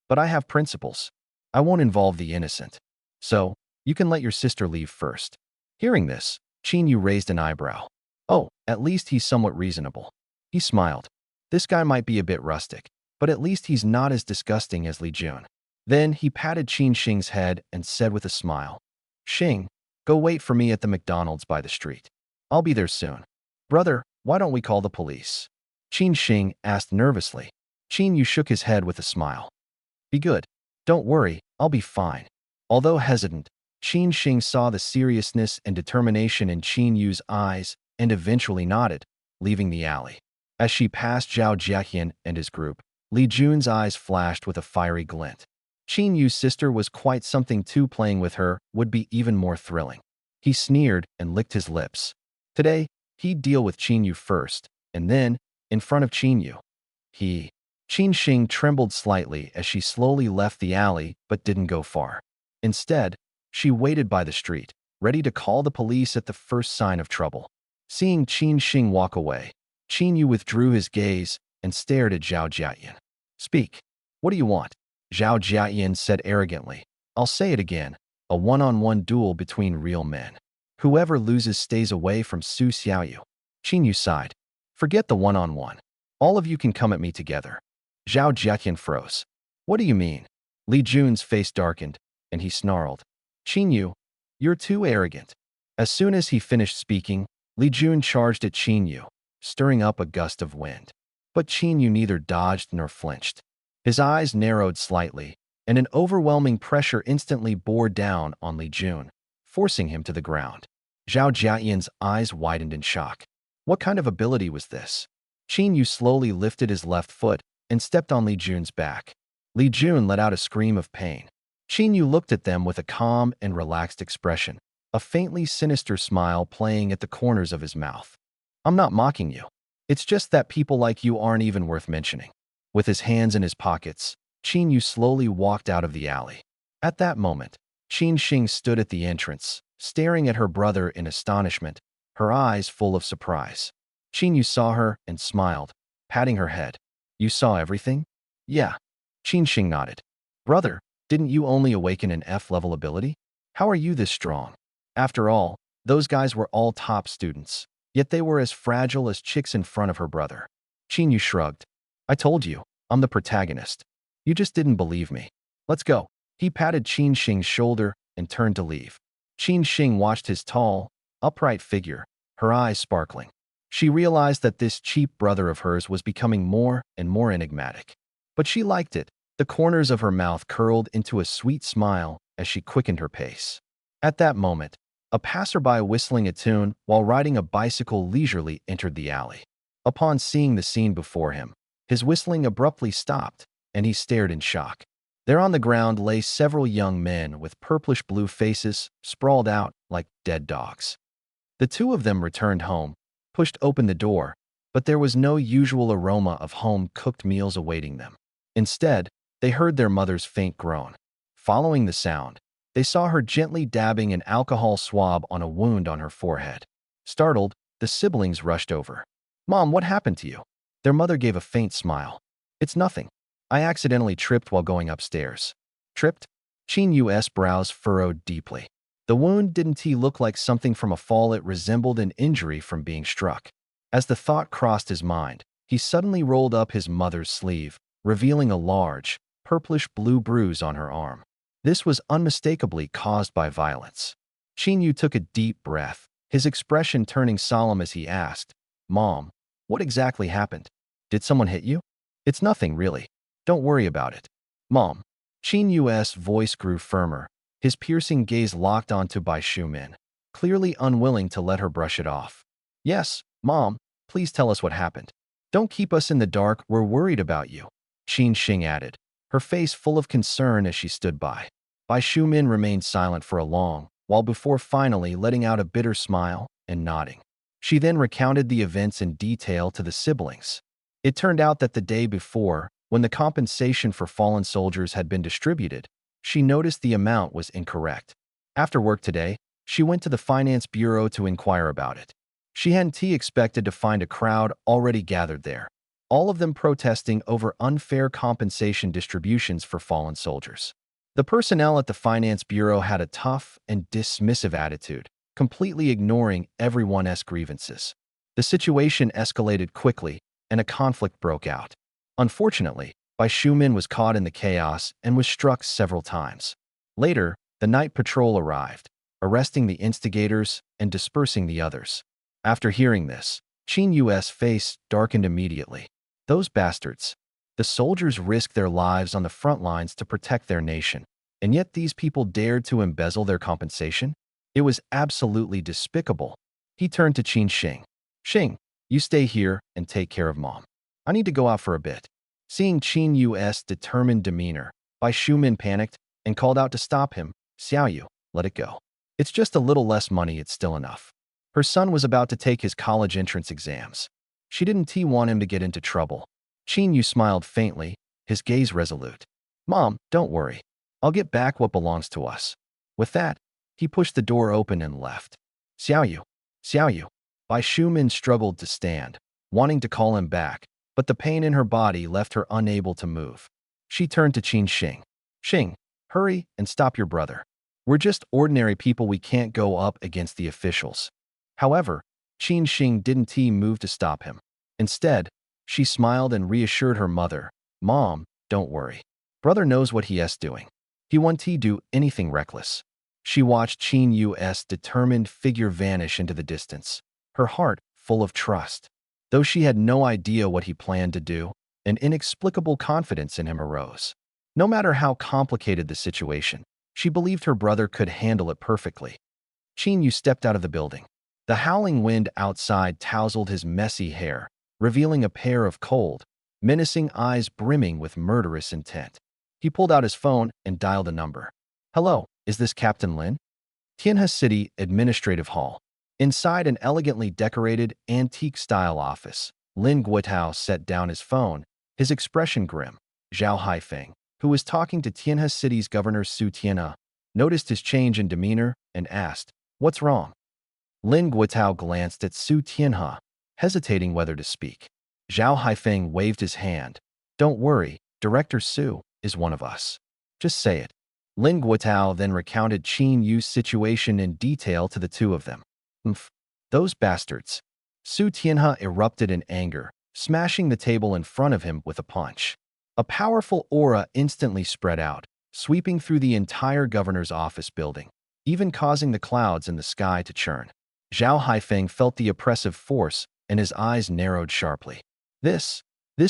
But I have principles. I won't involve the innocent. So, you can let your sister leave first. Hearing this, Qin Yu raised an eyebrow. Oh, at least he's somewhat reasonable. He smiled. This guy might be a bit rustic, but at least he's not as disgusting as Li Jun. Then he patted Qin Shing's head and said with a smile, Shing, go wait for me at the McDonald's by the street. I'll be there soon. Brother, why don't we call the police? Qin Shing asked nervously. Qin Yu shook his head with a smile. Be good. Don't worry, I'll be fine. Although hesitant, Qin Shing saw the seriousness and determination in Qin Yu's eyes and eventually nodded, leaving the alley. As she passed Zhao Jiaqian and his group, Li Jun's eyes flashed with a fiery glint. Qin Yu's sister was quite something too. Playing with her would be even more thrilling. He sneered and licked his lips. Today, he'd deal with Qin Yu first, and then, in front of Qin Yu. Qin Shing trembled slightly as she slowly left the alley but didn't go far. Instead, she waited by the street, ready to call the police at the first sign of trouble. Seeing Qin Shing walk away, Qin Yu withdrew his gaze and stared at Zhao Jiayan. Speak. What do you want? Zhao Jiayan said arrogantly. I'll say it again, a one-on-one duel between real men. Whoever loses stays away from Su Xiaoyu. Qin Yu sighed. Forget the one-on-one. All of you can come at me together. Zhao Jiayan froze. What do you mean? Li Jun's face darkened, and he snarled. Qin Yu, you're too arrogant. As soon as he finished speaking, Li Jun charged at Qin Yu, stirring up a gust of wind. But Qin Yu neither dodged nor flinched. His eyes narrowed slightly, and an overwhelming pressure instantly bore down on Li Jun, forcing him to the ground. Zhao Jiayan's eyes widened in shock. What kind of ability was this? Qin Yu slowly lifted his left foot and stepped on Li Jun's back. Li Jun let out a scream of pain. Qin Yu looked at them with a calm and relaxed expression, a faintly sinister smile playing at the corners of his mouth. I'm not mocking you. It's just that people like you aren't even worth mentioning. With his hands in his pockets, Qin Yu slowly walked out of the alley. At that moment, Qin Shing stood at the entrance, staring at her brother in astonishment, her eyes full of surprise. Qin Yu saw her and smiled, patting her head. You saw everything? Yeah. Qin Shing nodded. Brother, Didn't you only awaken an F-level ability? How are you this strong? After all, those guys were all top students, yet they were as fragile as chicks in front of her brother. Chinyu shrugged. I told you, I'm the protagonist. You just didn't believe me. Let's go. He patted Qin Shing's shoulder and turned to leave. Qin Shing watched his tall, upright figure, her eyes sparkling. She realized that this cheap brother of hers was becoming more and more enigmatic. But she liked it. The corners of her mouth curled into a sweet smile as she quickened her pace. At that moment, a passerby whistling a tune while riding a bicycle leisurely entered the alley. Upon seeing the scene before him, his whistling abruptly stopped, and he stared in shock. There on the ground lay several young men with purplish-blue faces sprawled out like dead dogs. The two of them returned home, pushed open the door, but there was no usual aroma of home-cooked meals awaiting them. Instead, they heard their mother's faint groan. Following the sound, they saw her gently dabbing an alcohol swab on a wound on her forehead. Startled, the siblings rushed over. Mom, what happened to you? Their mother gave a faint smile. It's nothing. I accidentally tripped while going upstairs. Tripped? Qin Yu's brows furrowed deeply. The wound didn't look like something from a fall, it resembled an injury from being struck. As the thought crossed his mind, he suddenly rolled up his mother's sleeve, revealing a large, purplish-blue bruise on her arm. This was unmistakably caused by violence. Qin took a deep breath, his expression turning solemn as he asked, Mom, what exactly happened? Did someone hit you? It's nothing, really. Don't worry about it. Mom. Qin Yu's voice grew firmer, his piercing gaze locked onto Bai Shumin, clearly unwilling to let her brush it off. Yes, Mom, please tell us what happened. Don't keep us in the dark, we're worried about you, Qin Shing added, her face full of concern as she stood by. Bai Shumin remained silent for a long while before finally letting out a bitter smile and nodding. She then recounted the events in detail to the siblings. It turned out that the day before, when the compensation for fallen soldiers had been distributed, she noticed the amount was incorrect. After work today, she went to the finance bureau to inquire about it. She hadn't expected to find a crowd already gathered there, all of them protesting over unfair compensation distributions for fallen soldiers. The personnel at the finance bureau had a tough and dismissive attitude, completely ignoring everyone's grievances. The situation escalated quickly, and a conflict broke out. Unfortunately, Bai Shumin was caught in the chaos and was struck several times. Later, the night patrol arrived, arresting the instigators and dispersing the others. After hearing this, Qin Yu's face darkened immediately. Those bastards. The soldiers risked their lives on the front lines to protect their nation, and yet these people dared to embezzle their compensation? It was absolutely despicable. He turned to Qin Shing. Shing, you stay here and take care of Mom. I need to go out for a bit. Seeing Qin Yu's determined demeanor, Bai Shumin panicked and called out to stop him. Xiaoyu, let it go. It's just a little less money, it's still enough. Her son was about to take his college entrance exams. She didn't want him to get into trouble. Qin Yu smiled faintly, his gaze resolute. Mom, don't worry. I'll get back what belongs to us. With that, he pushed the door open and left. Xiaoyu. Xiaoyu. Bai Shumin struggled to stand, wanting to call him back, but the pain in her body left her unable to move. She turned to Qin Shing. Shing, hurry and stop your brother. We're just ordinary people, we can't go up against the officials. However, Qin Shing didn't move to stop him. Instead, she smiled and reassured her mother, Mom, don't worry. Brother knows what he is doing. He won't do anything reckless. She watched Qin Yu's determined figure vanish into the distance, her heart full of trust. Though she had no idea what he planned to do, an inexplicable confidence in him arose. No matter how complicated the situation, she believed her brother could handle it perfectly. Qin Yu stepped out of the building. The howling wind outside tousled his messy hair, revealing a pair of cold, menacing eyes brimming with murderous intent. He pulled out his phone and dialed a number. Hello, is this Captain Lin? Tianhe City Administrative Hall. Inside an elegantly decorated, antique-style office, Lin Guotao set down his phone, his expression grim. Zhao Haifeng, who was talking to Tianhe City's Governor Su Tianhe, noticed his change in demeanor and asked, What's wrong? Lin Guotao glanced at Su Tianhe, hesitating whether to speak. Zhao Haifeng waved his hand. Don't worry, Director Su is one of us. Just say it. Lin Guotao then recounted Qin Yu's situation in detail to the two of them. "Umph, those bastards." Su Tianhe erupted in anger, smashing the table in front of him with a punch. A powerful aura instantly spread out, sweeping through the entire governor's office building, even causing the clouds in the sky to churn. Zhao Haifeng felt the oppressive force, and his eyes narrowed sharply. This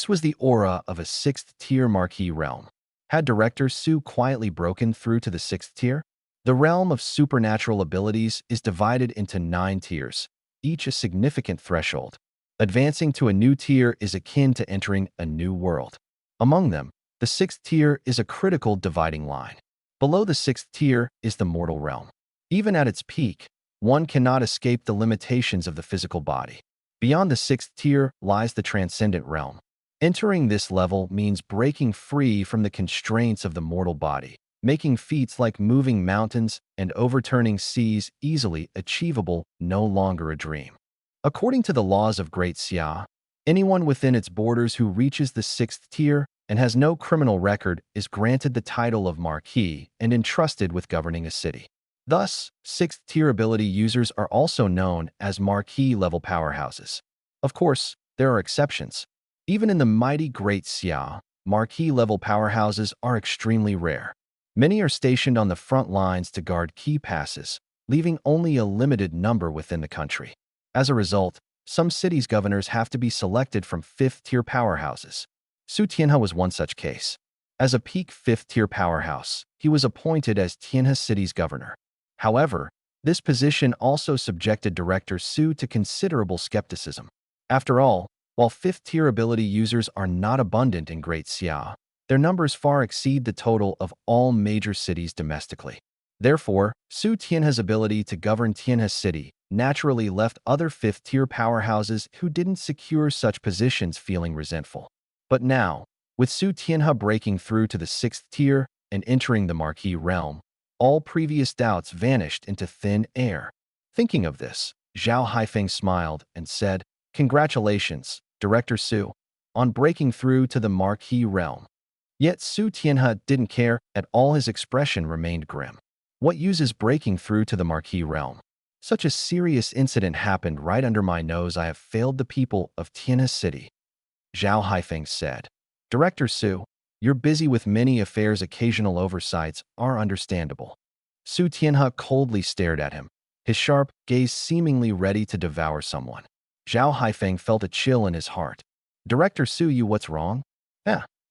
was the aura of a sixth-tier marquee realm. Had Director Su quietly broken through to the sixth tier? The realm of supernatural abilities is divided into 9 tiers, each a significant threshold. Advancing to a new tier is akin to entering a new world. Among them, the sixth tier is a critical dividing line. Below the sixth tier is the mortal realm. Even at its peak, one cannot escape the limitations of the physical body. Beyond the sixth tier lies the transcendent realm. Entering this level means breaking free from the constraints of the mortal body, making feats like moving mountains and overturning seas easily achievable, no longer a dream. According to the laws of Great Xia, anyone within its borders who reaches the sixth tier and has no criminal record is granted the title of Marquis and entrusted with governing a city. Thus, sixth-tier ability users are also known as Marquis-level powerhouses. Of course, there are exceptions. Even in the mighty Great Xia, Marquis-level powerhouses are extremely rare. Many are stationed on the front lines to guard key passes, leaving only a limited number within the country. As a result, some cities' governors have to be selected from fifth-tier powerhouses. Su Tianhe was one such case. As a peak fifth-tier powerhouse, he was appointed as Tianhe City's governor. However, this position also subjected Director Su to considerable skepticism. After all, while fifth-tier ability users are not abundant in Great Xia, their numbers far exceed the total of all major cities domestically. Therefore, Su Tianhe's ability to govern Tianhe City naturally left other fifth-tier powerhouses who didn't secure such positions feeling resentful. But now, with Su Tianhe breaking through to the sixth tier and entering the Marquis realm, all previous doubts vanished into thin air. Thinking of this, Zhao Haifeng smiled and said, "Congratulations, Director Su, on breaking through to the Marquis realm." Yet Su Tianhe didn't care at all. His expression remained grim. "What use is breaking through to the Marquis realm? Such a serious incident happened right under my nose. I have failed the people of Tianhe City." Zhao Haifeng said, "Director Su, you're busy with many affairs. Occasional oversights are understandable." Su Tianhe coldly stared at him, his sharp gaze seemingly ready to devour someone. Zhao Haifeng felt a chill in his heart. "Director Su, what's wrong?"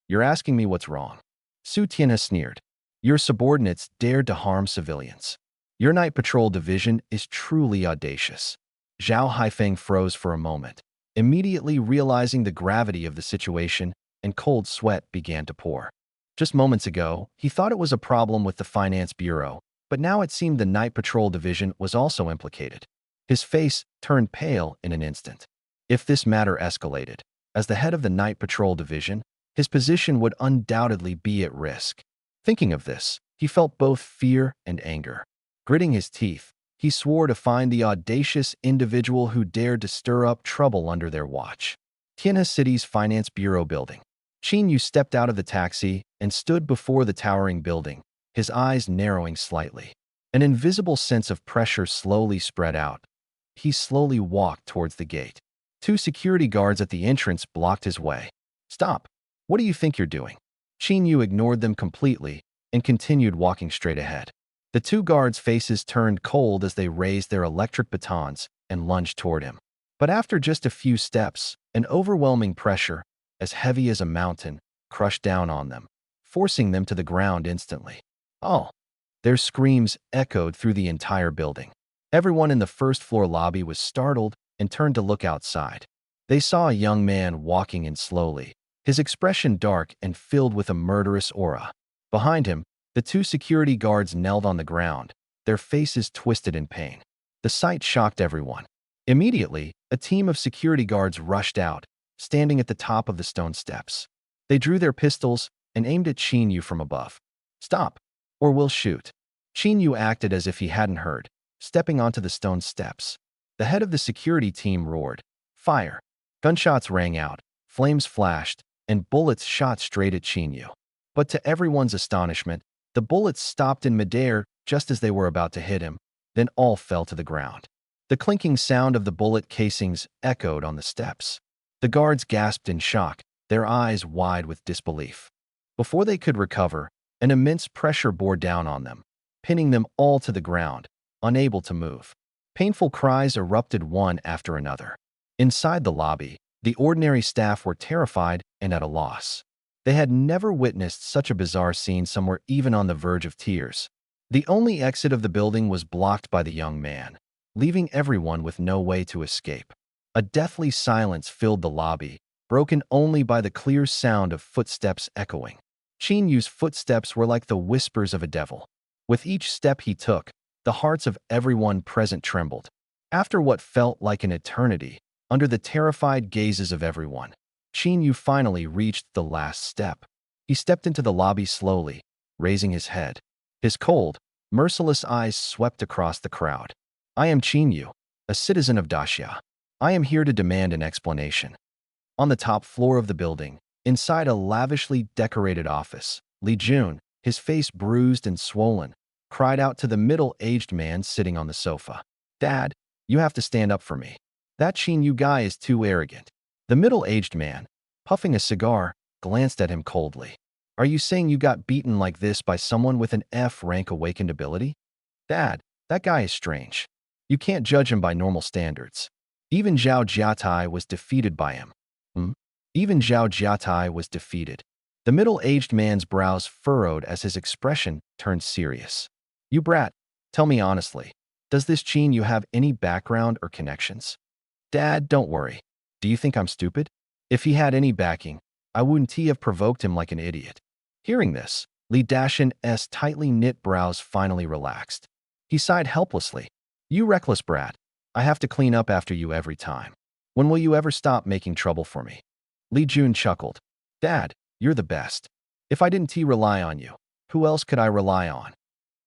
You're asking me what's wrong." Su Tianhe sneered. "Your subordinates dared to harm civilians. Your night patrol division is truly audacious." Zhao Haifeng froze for a moment, immediately realizing the gravity of the situation, and cold sweat began to pour. Just moments ago, he thought it was a problem with the Finance Bureau, but now it seemed the Night Patrol Division was also implicated. His face turned pale in an instant. If this matter escalated, as the head of the Night Patrol Division, his position would undoubtedly be at risk. Thinking of this, he felt both fear and anger. Gritting his teeth, he swore to find the audacious individual who dared to stir up trouble under their watch. Tianhe City's Finance Bureau building. Qin Yu stepped out of the taxi and stood before the towering building, his eyes narrowing slightly. An invisible sense of pressure slowly spread out. He slowly walked towards the gate. 2 security guards at the entrance blocked his way. "Stop! What do you think you're doing?" Qin Yu ignored them completely and continued walking straight ahead. The 2 guards' faces turned cold as they raised their electric batons and lunged toward him. But after just a few steps, an overwhelming pressure, as heavy as a mountain, crushed down on them, forcing them to the ground instantly. "Oh!" Their screams echoed through the entire building. Everyone in the first-floor lobby was startled and turned to look outside. They saw a young man walking in slowly, his expression dark and filled with a murderous aura. Behind him, the 2 security guards knelt on the ground, their faces twisted in pain. The sight shocked everyone. Immediately, a team of security guards rushed out, standing at the top of the stone steps. They drew their pistols and aimed at Qin Yu from above. "Stop, or we'll shoot." Qin Yu acted as if he hadn't heard, stepping onto the stone steps. The head of the security team roared, "Fire!" Gunshots rang out, flames flashed, and bullets shot straight at Qin Yu. But to everyone's astonishment, The bullets stopped in midair just as they were about to hit him, then all fell to the ground. The clinking sound of the bullet casings echoed on the steps. The guards gasped in shock, their eyes wide with disbelief. Before they could recover, an immense pressure bore down on them, pinning them all to the ground, unable to move. Painful cries erupted one after another. Inside the lobby, the ordinary staff were terrified and at a loss. They had never witnessed such a bizarre scene. Some were even on the verge of tears. The only exit of the building was blocked by the young man, leaving everyone with no way to escape. A deathly silence filled the lobby, broken only by the clear sound of footsteps echoing. Qin Yu's footsteps were like the whispers of a devil. With each step he took, the hearts of everyone present trembled. After what felt like an eternity, under the terrified gazes of everyone, Qin Yu finally reached the last step. He stepped into the lobby slowly, raising his head. His cold, merciless eyes swept across the crowd. "I am Qin Yu, a citizen of Daxia. I am here to demand an explanation." On the top floor of the building, inside a lavishly decorated office, Li Jun, his face bruised and swollen, cried out to the middle-aged man sitting on the sofa. "Dad, you have to stand up for me. That Qin Yu guy is too arrogant." The middle-aged man, puffing a cigar, glanced at him coldly. "Are you saying you got beaten like this by someone with an F-rank awakened ability? Dad, that guy is strange. You can't judge him by normal standards. Even Zhao Jiatai was defeated by him." Even Zhao Jiatai was defeated. The middle-aged man's brows furrowed as his expression turned serious. "You brat, tell me honestly, does this Qin Yu have any background or connections?" "Dad, don't worry. Do you think I'm stupid? If he had any backing, I wouldn't have provoked him like an idiot." Hearing this, Li Dashan's tightly knit brows finally relaxed. He sighed helplessly. "You reckless brat. I have to clean up after you every time. When will you ever stop making trouble for me?" Li Jun chuckled. "Dad, you're the best. If I didn't rely on you, who else could I rely on?"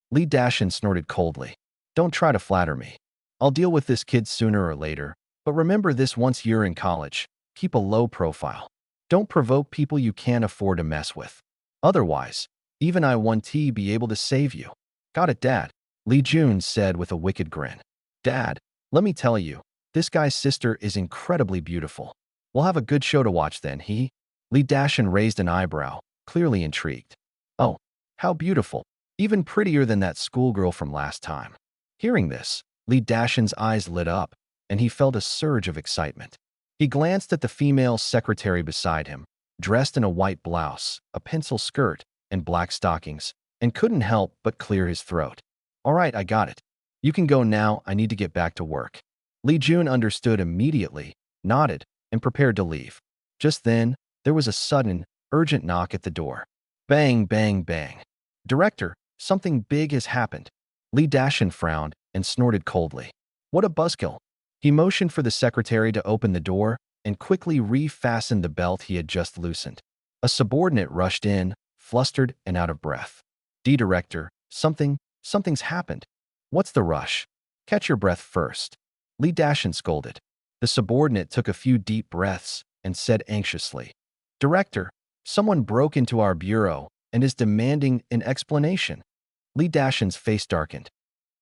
Li Dashan snorted coldly. "Don't try to flatter me. I'll deal with this kid sooner or later, but remember this: once you're in college, keep a low profile. Don't provoke people you can't afford to mess with. Otherwise, even I won't be able to save you." "Got it, Dad," Li Jun said with a wicked grin. "Dad, let me tell you, this guy's sister is incredibly beautiful. We'll have a good show to watch then." Li Dashan raised an eyebrow, clearly intrigued. "Oh, how beautiful. Even prettier than that schoolgirl from last time." Hearing this, Li Dashan's eyes lit up, and he felt a surge of excitement. He glanced at the female secretary beside him, dressed in a white blouse, a pencil skirt, and black stockings, and couldn't help but clear his throat. "All right, I got it. You can go now. I need to get back to work." Li Jun understood immediately, nodded, and prepared to leave. Just then, there was a sudden, urgent knock at the door. Bang, bang, bang. "Director, something big has happened." Li Dashan frowned and snorted coldly. "What a buzzkill." He motioned for the secretary to open the door and quickly refastened the belt he had just loosened. A subordinate rushed in, flustered and out of breath. "Director, something's happened." "What's the rush? Catch your breath first." Li Dashan scolded. The subordinate took a few deep breaths and said anxiously, "Director, someone broke into our bureau and is demanding an explanation." Li Dashan's face darkened.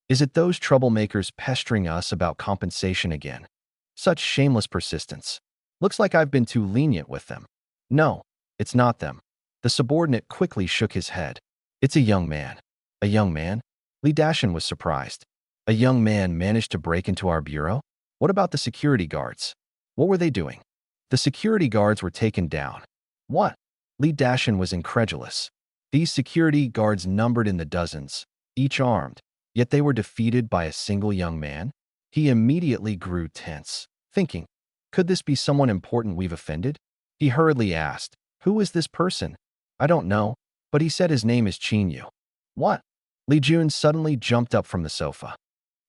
"Is it those troublemakers pestering us about compensation again? Such shameless persistence. Looks like I've been too lenient with them." "No, it's not them." The subordinate quickly shook his head. "It's a young man." "A young man?" Li Dashan was surprised. "A young man managed to break into our bureau? What about the security guards? What were they doing?" "The security guards were taken down." "What?" Li Dashan was incredulous. These security guards numbered in the dozens, each armed, yet they were defeated by a single young man? He immediately grew tense, thinking, could this be someone important we've offended? He hurriedly asked, "Who is this person?" "I don't know, but he said his name is Qin Yu." "What?" Li Jun suddenly jumped up from the sofa.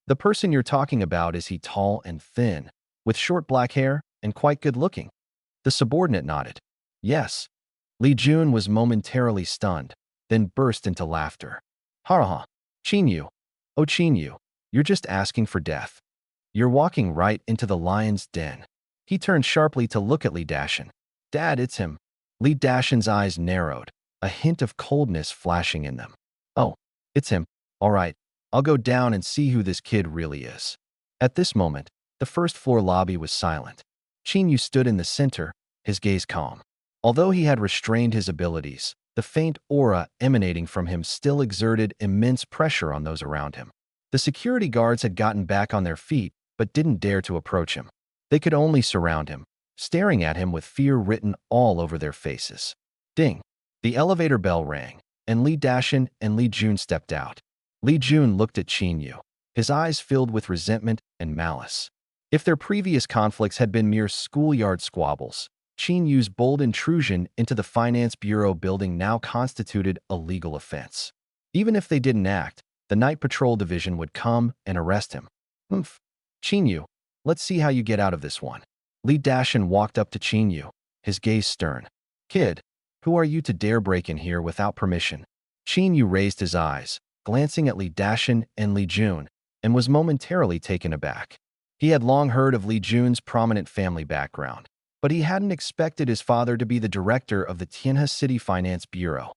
"The person you're talking about, is he tall and thin, with short black hair, and quite good-looking?" The subordinate nodded. "Yes." Li Jun was momentarily stunned, then burst into laughter. "Ha ha! Qin Yu. Oh, Qin Yu, you're just asking for death. You're walking right into the lion's den." He turned sharply to look at Li Dashan. "Dad, it's him." Li Dashan's eyes narrowed, a hint of coldness flashing in them. It's him. All right, I'll go down and see who this kid really is. At this moment, the first floor lobby was silent. Chinyu stood in the center, his gaze calm. Although he had restrained his abilities, the faint aura emanating from him still exerted immense pressure on those around him. The security guards had gotten back on their feet, but didn't dare to approach him. They could only surround him, staring at him with fear written all over their faces. Ding! The elevator bell rang, and Li Dashin and Li Jun stepped out. Li Jun looked at Chinyu, his eyes filled with resentment and malice. If their previous conflicts had been mere schoolyard squabbles, Chinyu's bold intrusion into the Finance Bureau building now constituted a legal offense. Even if they didn't act, the Night Patrol Division would come and arrest him. Humph. Chinyu, let's see how you get out of this one. Li Dashin walked up to Chinyu, his gaze stern. Kid, who are you to dare break in here without permission? Chinyu raised his eyes, glancing at Li Dashin and Li Jun, and was momentarily taken aback. He had long heard of Li Jun's prominent family background, but he hadn't expected his father to be the director of the Tianhe City Finance Bureau.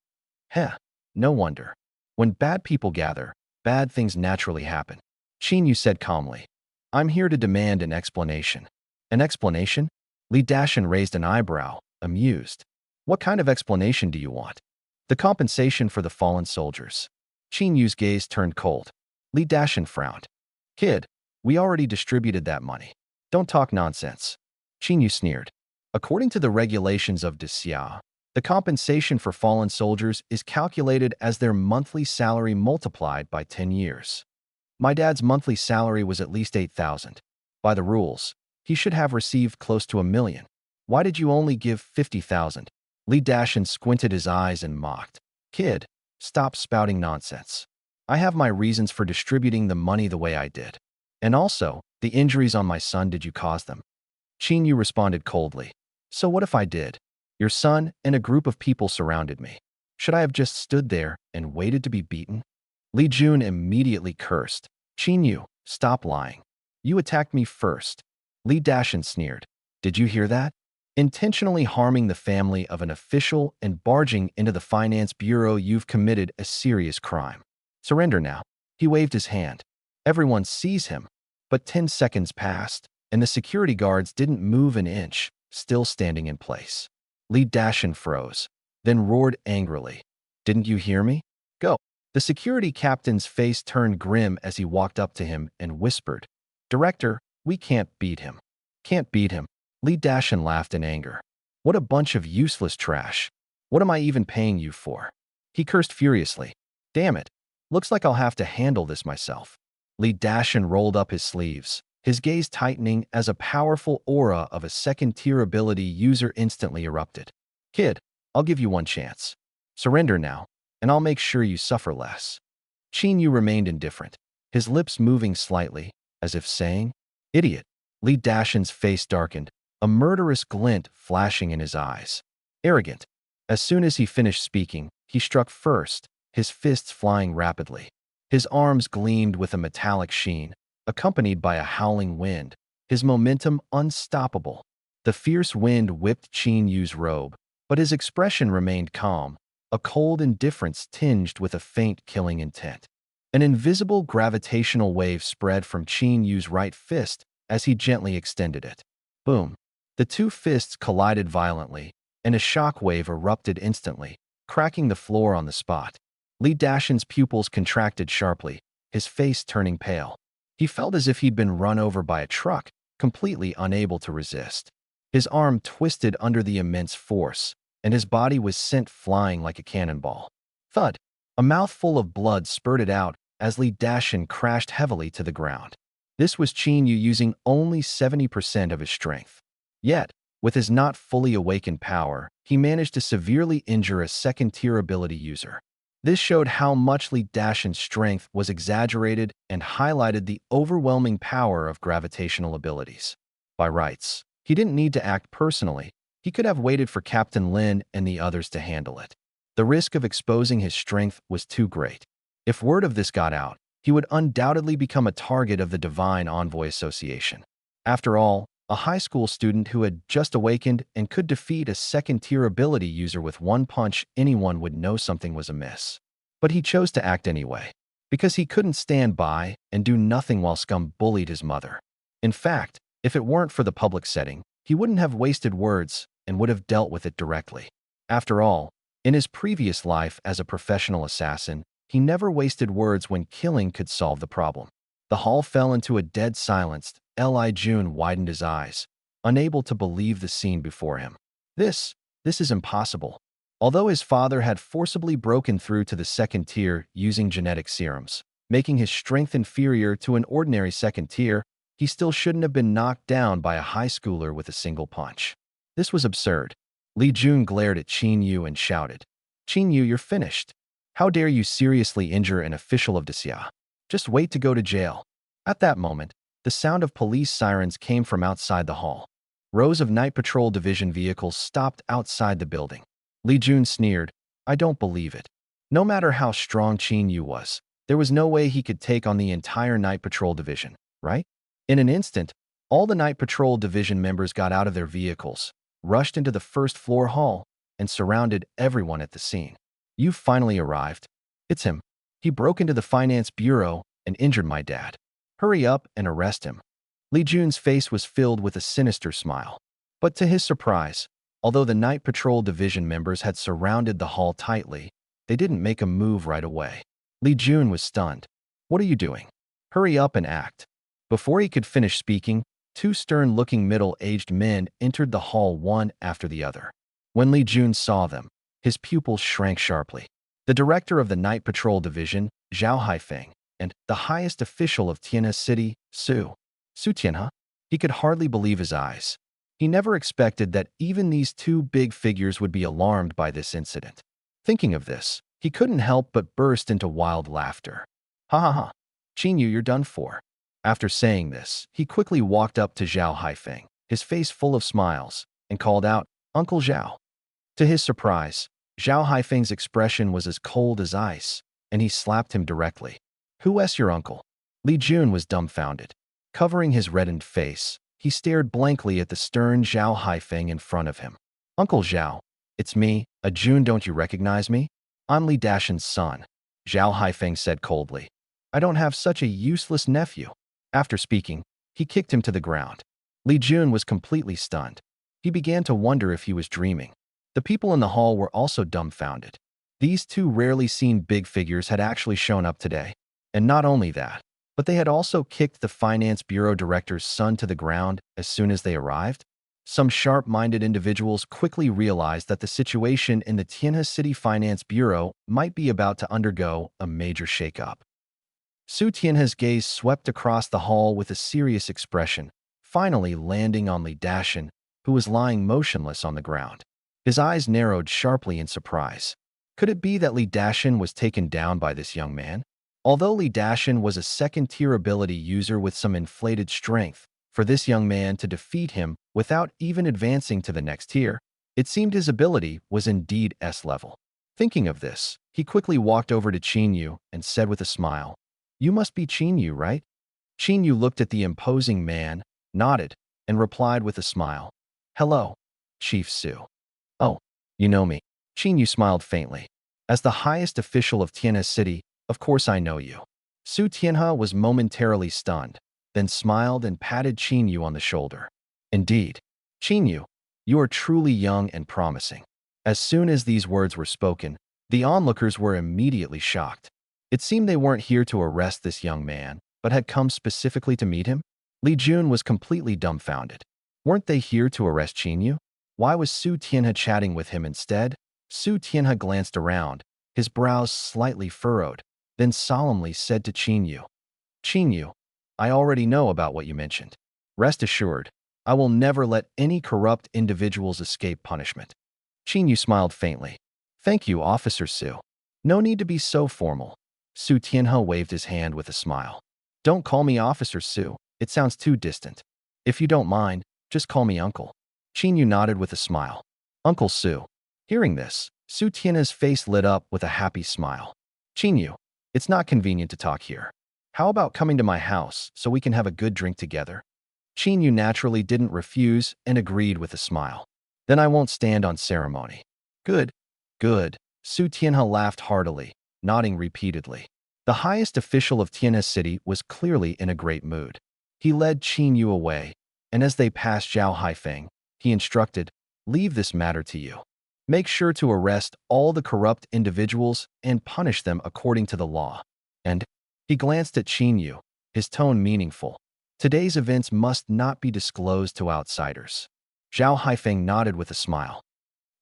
Heh, no wonder. When bad people gather, bad things naturally happen. Chinyu said calmly. I'm here to demand an explanation. An explanation? Li Dashin raised an eyebrow, amused. What kind of explanation do you want? The compensation for the fallen soldiers. Chinyu's gaze turned cold. Li Dashin frowned. Kid, we already distributed that money. Don't talk nonsense. Chinyu sneered. According to the regulations of Xia, the compensation for fallen soldiers is calculated as their monthly salary multiplied by 10 years. My dad's monthly salary was at least 8,000. By the rules, he should have received close to 1 million. Why did you only give 50,000? Li Dashin squinted his eyes and mocked. Kid, stop spouting nonsense. I have my reasons for distributing the money the way I did. And also, the injuries on my son, did you cause them? Chinyu responded coldly. So what if I did? Your son and a group of people surrounded me. Should I have just stood there and waited to be beaten? Li Jun immediately cursed. Chinyu, stop lying. You attacked me first. Li Dashin sneered. Did you hear that? Intentionally harming the family of an official and barging into the Finance Bureau, you've committed a serious crime. Surrender now. He waved his hand. Everyone sees him. But 10 seconds passed, and the security guards didn't move an inch, still standing in place. Li Dashin froze, then roared angrily. Didn't you hear me? Go. The security captain's face turned grim as he walked up to him and whispered, Director, we can't beat him. Can't beat him. Li Dashin laughed in anger. What a bunch of useless trash. What am I even paying you for? He cursed furiously. Damn it. Looks like I'll have to handle this myself. Li Dashin rolled up his sleeves, his gaze tightening as a powerful aura of a second-tier ability user instantly erupted. Kid, I'll give you one chance. Surrender now, and I'll make sure you suffer less. Chinyu remained indifferent, his lips moving slightly, as if saying, Idiot. Li Dashin's face darkened, a murderous glint flashing in his eyes. Arrogant. As soon as he finished speaking, he struck first, his fists flying rapidly. His arms gleamed with a metallic sheen, accompanied by a howling wind, his momentum unstoppable. The fierce wind whipped Chinyu's robe, but his expression remained calm, a cold indifference tinged with a faint killing intent. An invisible gravitational wave spread from Chinyu's right fist as he gently extended it. Boom. The two fists collided violently, and a shock wave erupted instantly, cracking the floor on the spot. Li Dashin's pupils contracted sharply, his face turning pale. He felt as if he'd been run over by a truck, completely unable to resist. His arm twisted under the immense force, and his body was sent flying like a cannonball. Thud! A mouthful of blood spurted out as Li Dashin crashed heavily to the ground. This was Chinyu using only 70% of his strength. Yet, with his not fully awakened power, he managed to severely injure a second-tier ability user. This showed how much Li Dashin's strength was exaggerated and highlighted the overwhelming power of gravitational abilities. By rights, he didn't need to act personally. He could have waited for Captain Lin and the others to handle it. The risk of exposing his strength was too great. If word of this got out, he would undoubtedly become a target of the Divine Envoy Association. After all, a high school student who had just awakened and could defeat a second-tier ability user with one punch, anyone would know something was amiss. But he chose to act anyway, because he couldn't stand by and do nothing while Scum bullied his mother. In fact, if it weren't for the public setting, he wouldn't have wasted words and would have dealt with it directly. After all, in his previous life as a professional assassin, he never wasted words when killing could solve the problem. The hall fell into a dead silence. Li Jun widened his eyes, unable to believe the scene before him. This is impossible. Although his father had forcibly broken through to the second tier using genetic serums, making his strength inferior to an ordinary second tier, he still shouldn't have been knocked down by a high schooler with a single punch. This was absurd. Li Jun glared at Qin Yu and shouted, "Qin Yu, you're finished. How dare you seriously injure an official of Xia? Just wait to go to jail." At that moment, the sound of police sirens came from outside the hall. Rows of Night Patrol Division vehicles stopped outside the building. Li Jun sneered, "I don't believe it." No matter how strong Qin Yu was, there was no way he could take on the entire Night Patrol Division, right? In an instant, all the Night Patrol Division members got out of their vehicles, rushed into the first-floor hall, and surrounded everyone at the scene. "You've finally arrived. It's him. He broke into the finance bureau and injured my dad. Hurry up and arrest him." Li Jun's face was filled with a sinister smile. But to his surprise, although the Night Patrol Division members had surrounded the hall tightly, they didn't make a move right away. Li Jun was stunned. "What are you doing? Hurry up and act." Before he could finish speaking, two stern-looking middle-aged men entered the hall one after the other. When Li Jun saw them, his pupils shrank sharply. The director of the Night Patrol Division, Zhao Haifeng, and the highest official of Tianhe City, Su Tianhe. He could hardly believe his eyes. He never expected that even these two big figures would be alarmed by this incident. Thinking of this, he couldn't help but burst into wild laughter. "Ha ha ha. Qin Yu, you're done for." After saying this, he quickly walked up to Zhao Haifeng, his face full of smiles, and called out, "Uncle Zhao." To his surprise, Zhao Haifeng's expression was as cold as ice, and he slapped him directly. "Who's your uncle?" Li Jun was dumbfounded. Covering his reddened face, he stared blankly at the stern Zhao Haifeng in front of him. "Uncle Zhao, it's me, Jun. Don't you recognize me? I'm Li Dashan's son," Zhao Haifeng said coldly. "I don't have such a useless nephew." After speaking, he kicked him to the ground. Li Jun was completely stunned. He began to wonder if he was dreaming. The people in the hall were also dumbfounded. These two rarely seen big figures had actually shown up today. And not only that, but they had also kicked the Finance Bureau Director's son to the ground as soon as they arrived. Some sharp-minded individuals quickly realized that the situation in the Tianhe City Finance Bureau might be about to undergo a major shakeup. Su Tianhe's gaze swept across the hall with a serious expression, finally landing on Li Dashan, who was lying motionless on the ground. His eyes narrowed sharply in surprise. Could it be that Li Dashan was taken down by this young man? Although Li Dashan was a second-tier ability user with some inflated strength, for this young man to defeat him without even advancing to the next tier, it seemed his ability was indeed S-level. Thinking of this, he quickly walked over to Qin Yu and said with a smile, "You must be Qin Yu, right?" Qin Yu looked at the imposing man, nodded, and replied with a smile, "Hello, Chief Su." "Oh, you know me." Qin Yu smiled faintly. "As the highest official of Tianhe City, of course I know you." Su Tianhe was momentarily stunned, then smiled and patted Qin Yu on the shoulder. "Indeed, Qin Yu, you are truly young and promising." As soon as these words were spoken, the onlookers were immediately shocked. It seemed they weren't here to arrest this young man, but had come specifically to meet him. Li Jun was completely dumbfounded. Weren't they here to arrest Qin Yu? Why was Su Tianhe chatting with him instead? Su Tianhe glanced around, his brows slightly furrowed, then solemnly said to Qin Yu, "Qin Yu, I already know about what you mentioned. Rest assured, I will never let any corrupt individuals escape punishment." Qin Yu smiled faintly. "Thank you, Officer Su. No need to be so formal." Su Tianhe waved his hand with a smile. "Don't call me Officer Su. It sounds too distant. If you don't mind, just call me Uncle." Qin Yu nodded with a smile. "Uncle Su." Hearing this, Su Tianhe's face lit up with a happy smile. "Qin Yu, it's not convenient to talk here. How about coming to my house so we can have a good drink together?" Qin Yu naturally didn't refuse and agreed with a smile. "Then I won't stand on ceremony." "Good, good." Su Tianhe laughed heartily. nodding repeatedly. The highest official of Tianhe City was clearly in a great mood. He led Qin Yu away, and as they passed Zhao Haifeng, he instructed, "Leave this matter to you. Make sure to arrest all the corrupt individuals and punish them according to the law." And he glanced at Qin Yu, his tone meaningful. "Today's events must not be disclosed to outsiders." Zhao Haifeng nodded with a smile.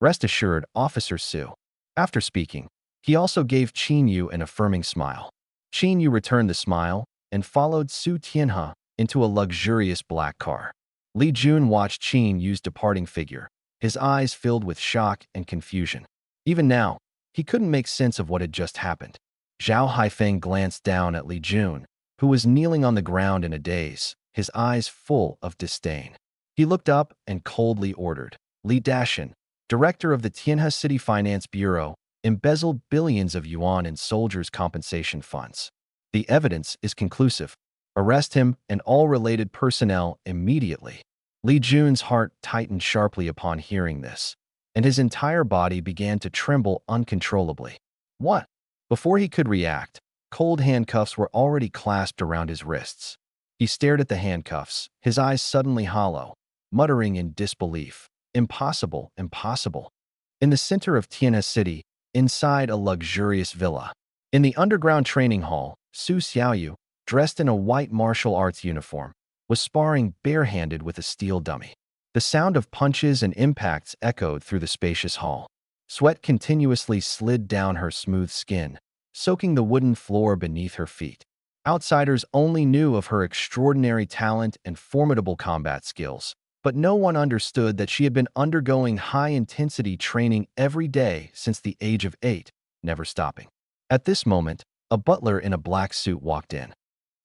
"Rest assured, Officer Su." After speaking, he also gave Qin Yu an affirming smile. Qin Yu returned the smile and followed Su Tianhe into a luxurious black car. Li Jun watched Qin Yu's departing figure, his eyes filled with shock and confusion. Even now, he couldn't make sense of what had just happened. Zhao Haifeng glanced down at Li Jun, who was kneeling on the ground in a daze, his eyes full of disdain. He looked up and coldly ordered, "Li Dashan, director of the Tianhe City Finance Bureau, embezzled billions of yuan in soldiers' compensation funds. The evidence is conclusive. Arrest him and all related personnel immediately." Li Jun's heart tightened sharply upon hearing this, and his entire body began to tremble uncontrollably. "What?" Before he could react, cold handcuffs were already clasped around his wrists. He stared at the handcuffs, his eyes suddenly hollow, muttering in disbelief, "Impossible, impossible." In the center of Tianhe City, inside a luxurious villa, in the underground training hall, Su Xiaoyu, dressed in a white martial arts uniform, was sparring barehanded with a steel dummy. The sound of punches and impacts echoed through the spacious hall. Sweat continuously slid down her smooth skin, soaking the wooden floor beneath her feet. Outsiders only knew of her extraordinary talent and formidable combat skills, but no one understood that she had been undergoing high-intensity training every day since the age of 8, never stopping. At this moment, a butler in a black suit walked in.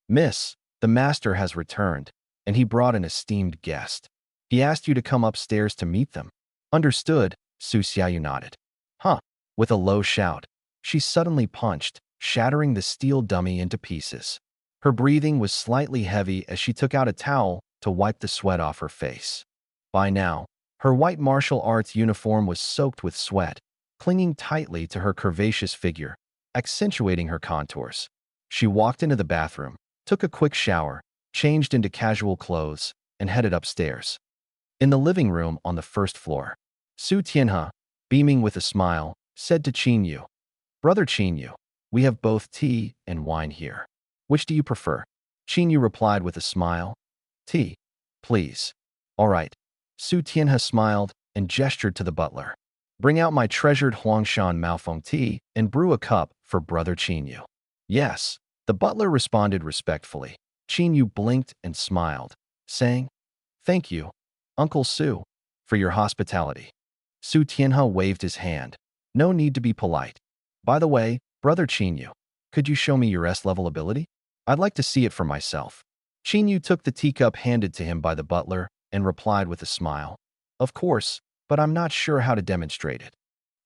"Miss, the master has returned, and he brought an esteemed guest. He asked you to come upstairs to meet them." "Understood," Su Xiaoyu nodded. "Huh." With a low shout, she suddenly punched, shattering the steel dummy into pieces. Her breathing was slightly heavy as she took out a towel to wipe the sweat off her face. By now, her white martial arts uniform was soaked with sweat, clinging tightly to her curvaceous figure, accentuating her contours. She walked into the bathroom, took a quick shower, changed into casual clothes, and headed upstairs. In the living room on the first floor, Su Tianhe, beaming with a smile, said to Qin Yu, "Brother Qin Yu, we have both tea and wine here. Which do you prefer?" Qin Yu replied with a smile, "Tea, please." "All right." Su Tianhe smiled and gestured to the butler. "Bring out my treasured Huangshan Maofeng tea and brew a cup for Brother Qin Yu." "Yes." The butler responded respectfully. Qin Yu blinked and smiled, saying, "Thank you, Uncle Su, for your hospitality." Su Tianhe waved his hand. "No need to be polite. By the way, Brother Qin Yu, could you show me your S-level ability? I'd like to see it for myself." Qin Yu took the teacup handed to him by the butler and replied with a smile, "Of course, but I'm not sure how to demonstrate it."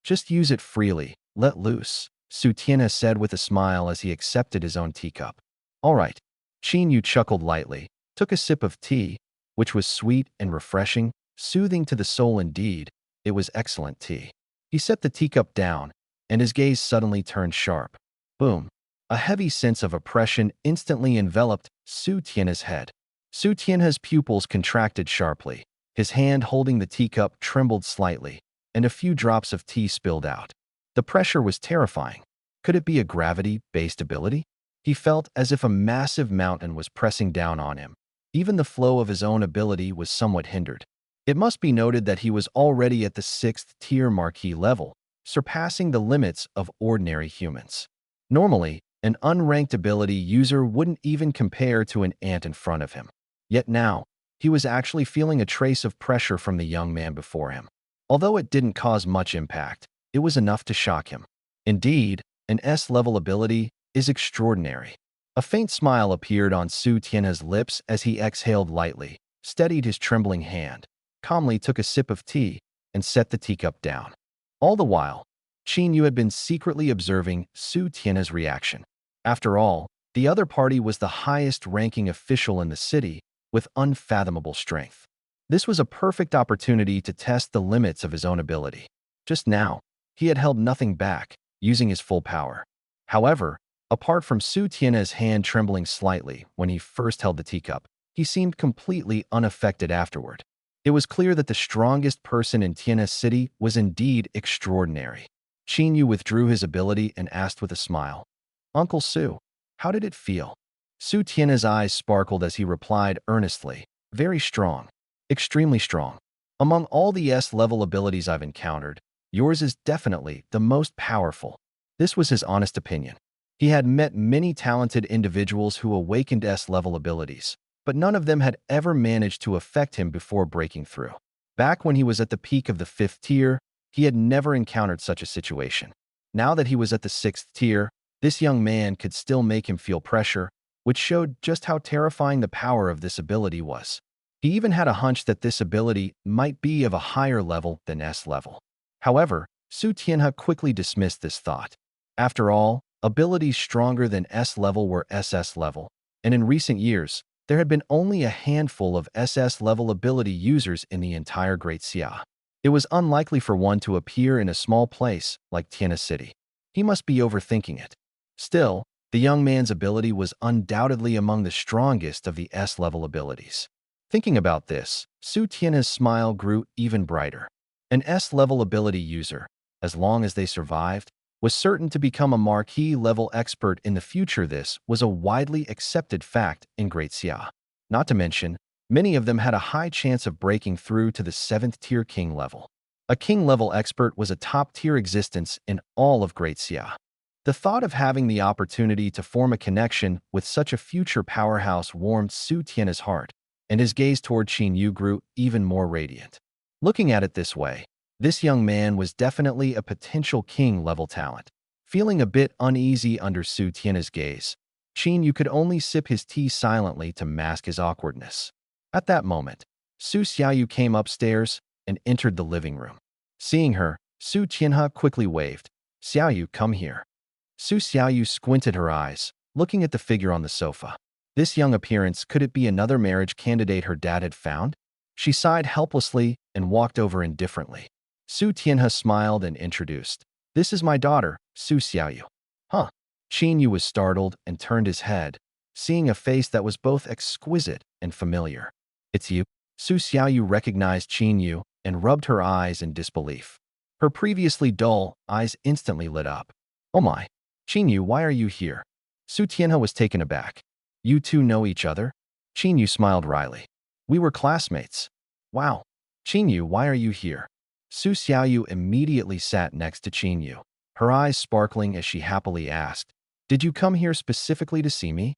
"Just use it freely, let loose," Su Tianhe said with a smile as he accepted his own teacup. "All right." Qin Yu chuckled lightly, took a sip of tea, which was sweet and refreshing, soothing to the soul indeed. It was excellent tea. He set the teacup down, and his gaze suddenly turned sharp. Boom! A heavy sense of oppression instantly enveloped Su Tianhe's head. Su Tianhe's pupils contracted sharply. His hand holding the teacup trembled slightly, and a few drops of tea spilled out. The pressure was terrifying. Could it be a gravity-based ability? He felt as if a massive mountain was pressing down on him. Even the flow of his own ability was somewhat hindered. It must be noted that he was already at the 6th-tier marquee level, surpassing the limits of ordinary humans. Normally, an unranked ability user wouldn't even compare to an ant in front of him. Yet now, he was actually feeling a trace of pressure from the young man before him. Although it didn't cause much impact, it was enough to shock him. Indeed, an S-level ability is extraordinary. A faint smile appeared on Su Tianhe's lips as he exhaled lightly, steadied his trembling hand, calmly took a sip of tea, and set the teacup down. All the while, Qin Yu had been secretly observing Su Tianhe's reaction. After all, the other party was the highest-ranking official in the city, with unfathomable strength. This was a perfect opportunity to test the limits of his own ability. Just now, he had held nothing back, using his full power. However, apart from Su Tian's hand trembling slightly when he first held the teacup, he seemed completely unaffected afterward. It was clear that the strongest person in Tian's city was indeed extraordinary. Qin Yu withdrew his ability and asked with a smile, "Uncle Su, how did it feel?" Su Tian's eyes sparkled as he replied earnestly, "Very strong. Extremely strong. Among all the S-level abilities I've encountered, yours is definitely the most powerful." This was his honest opinion. He had met many talented individuals who awakened S-level abilities, but none of them had ever managed to affect him before breaking through. Back when he was at the peak of the 5th tier, he had never encountered such a situation. Now that he was at the 6th tier, this young man could still make him feel pressure, which showed just how terrifying the power of this ability was. He even had a hunch that this ability might be of a higher level than S-level. However, Su Tianhe quickly dismissed this thought. After all, abilities stronger than S-level were SS-level, and in recent years, there had been only a handful of SS-level ability users in the entire Great Xia. It was unlikely for one to appear in a small place like Tianhe City. He must be overthinking it. Still, the young man's ability was undoubtedly among the strongest of the S-level abilities. Thinking about this, Su Tianhe's smile grew even brighter. An S-level ability user, as long as they survived, was certain to become a marquee-level expert in the future. This was a widely accepted fact in Great Xia. Not to mention, many of them had a high chance of breaking through to the 7th-tier king level. A king-level expert was a top-tier existence in all of Great Xia. The thought of having the opportunity to form a connection with such a future powerhouse warmed Su Tian's heart, and his gaze toward Qin Yu grew even more radiant. Looking at it this way, this young man was definitely a potential king-level talent. Feeling a bit uneasy under Su Tian's gaze, Qin Yu could only sip his tea silently to mask his awkwardness. At that moment, Su Xiaoyu came upstairs and entered the living room. Seeing her, Su Tianhe quickly waved, "Xiaoyu, come here." Su Xiaoyu squinted her eyes, looking at the figure on the sofa. This young appearance, could it be another marriage candidate her dad had found? She sighed helplessly and walked over indifferently. Su Tianhe smiled and introduced, "This is my daughter, Su Xiaoyu." Huh. Qin Yu was startled and turned his head, seeing a face that was both exquisite and familiar. "It's you?" Su Xiaoyu recognized Qin Yu and rubbed her eyes in disbelief. Her previously dull eyes instantly lit up. "Oh my. Qin Yu, why are you here?" Su Tianhe was taken aback. "You two know each other?" Qin Yu smiled wryly. "We were classmates." "Wow. Qin Yu, why are you here?" Su Xiaoyu immediately sat next to Qin Yu, her eyes sparkling as she happily asked, "Did you come here specifically to see me?"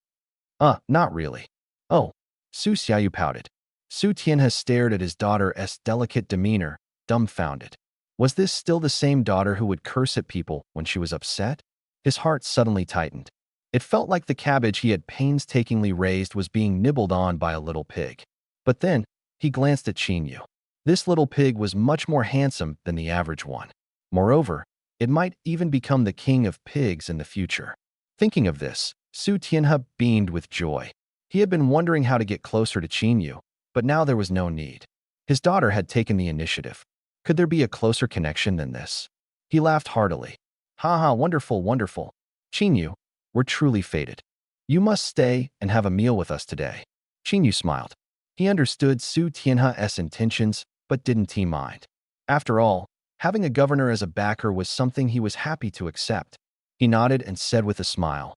Not really." "Oh." Su Xiaoyu pouted. Su Tianhe stared at his daughter's delicate demeanor, dumbfounded. Was this still the same daughter who would curse at people when she was upset? His heart suddenly tightened. It felt like the cabbage he had painstakingly raised was being nibbled on by a little pig. But then, he glanced at Qin Yu. This little pig was much more handsome than the average one. Moreover, it might even become the king of pigs in the future. Thinking of this, Su Tianhe beamed with joy. He had been wondering how to get closer to Qin Yu, but now there was no need. His daughter had taken the initiative. Could there be a closer connection than this? He laughed heartily. "Ha ha, wonderful, wonderful. Qin Yu, we're truly fated. You must stay and have a meal with us today." Qin Yu smiled. He understood Su Tianhe's intentions, but didn't he mind. After all, having a governor as a backer was something he was happy to accept. He nodded and said with a smile,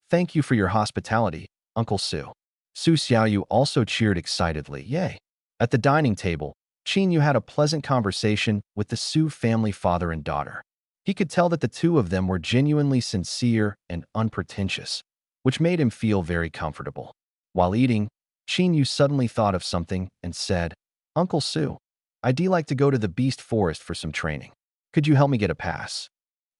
"Thank you for your hospitality, Uncle Su." Su Xiaoyu also cheered excitedly, "Yay." At the dining table, Qin Yu had a pleasant conversation with the Su family father and daughter. He could tell that the two of them were genuinely sincere and unpretentious, which made him feel very comfortable. While eating, Qin Yu suddenly thought of something and said, "Uncle Su, I'd like to go to the Beast Forest for some training. Could you help me get a pass?"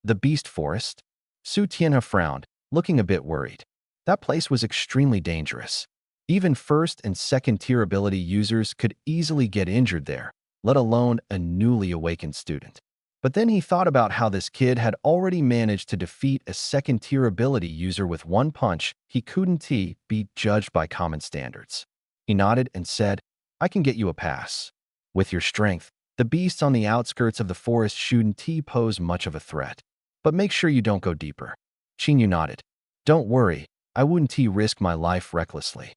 "The Beast Forest?" Su Tianhe frowned, looking a bit worried. That place was extremely dangerous. Even first and second tier ability users could easily get injured there, let alone a newly awakened student. But then he thought about how this kid had already managed to defeat a second tier ability user with one punch. He couldn't be judged by common standards. He nodded and said, "I can get you a pass. With your strength, the beasts on the outskirts of the forest shouldn't pose much of a threat. But make sure you don't go deeper." Qin Yu nodded. Don't worry, I wouldn't risk my life recklessly.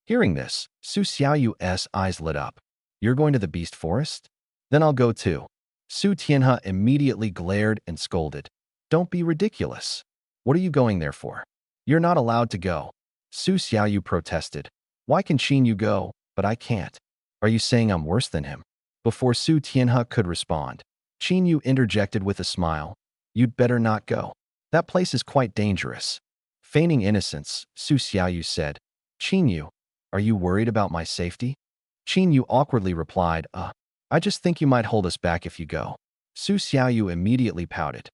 Hearing this, Su Xiaoyu's eyes lit up. You're going to the beast forest? Then I'll go too. Su Tianhe immediately glared and scolded. Don't be ridiculous. What are you going there for? You're not allowed to go. Su Xiaoyu protested. Why can Qin Yu go, but I can't? Are you saying I'm worse than him? Before Su Tianhe could respond, Qin Yu interjected with a smile. You'd better not go. That place is quite dangerous. Feigning innocence, Su Xiaoyu said, Qin Yu, are you worried about my safety? Qin Yu awkwardly replied, I just think you might hold us back if you go. Su Xiaoyu immediately pouted.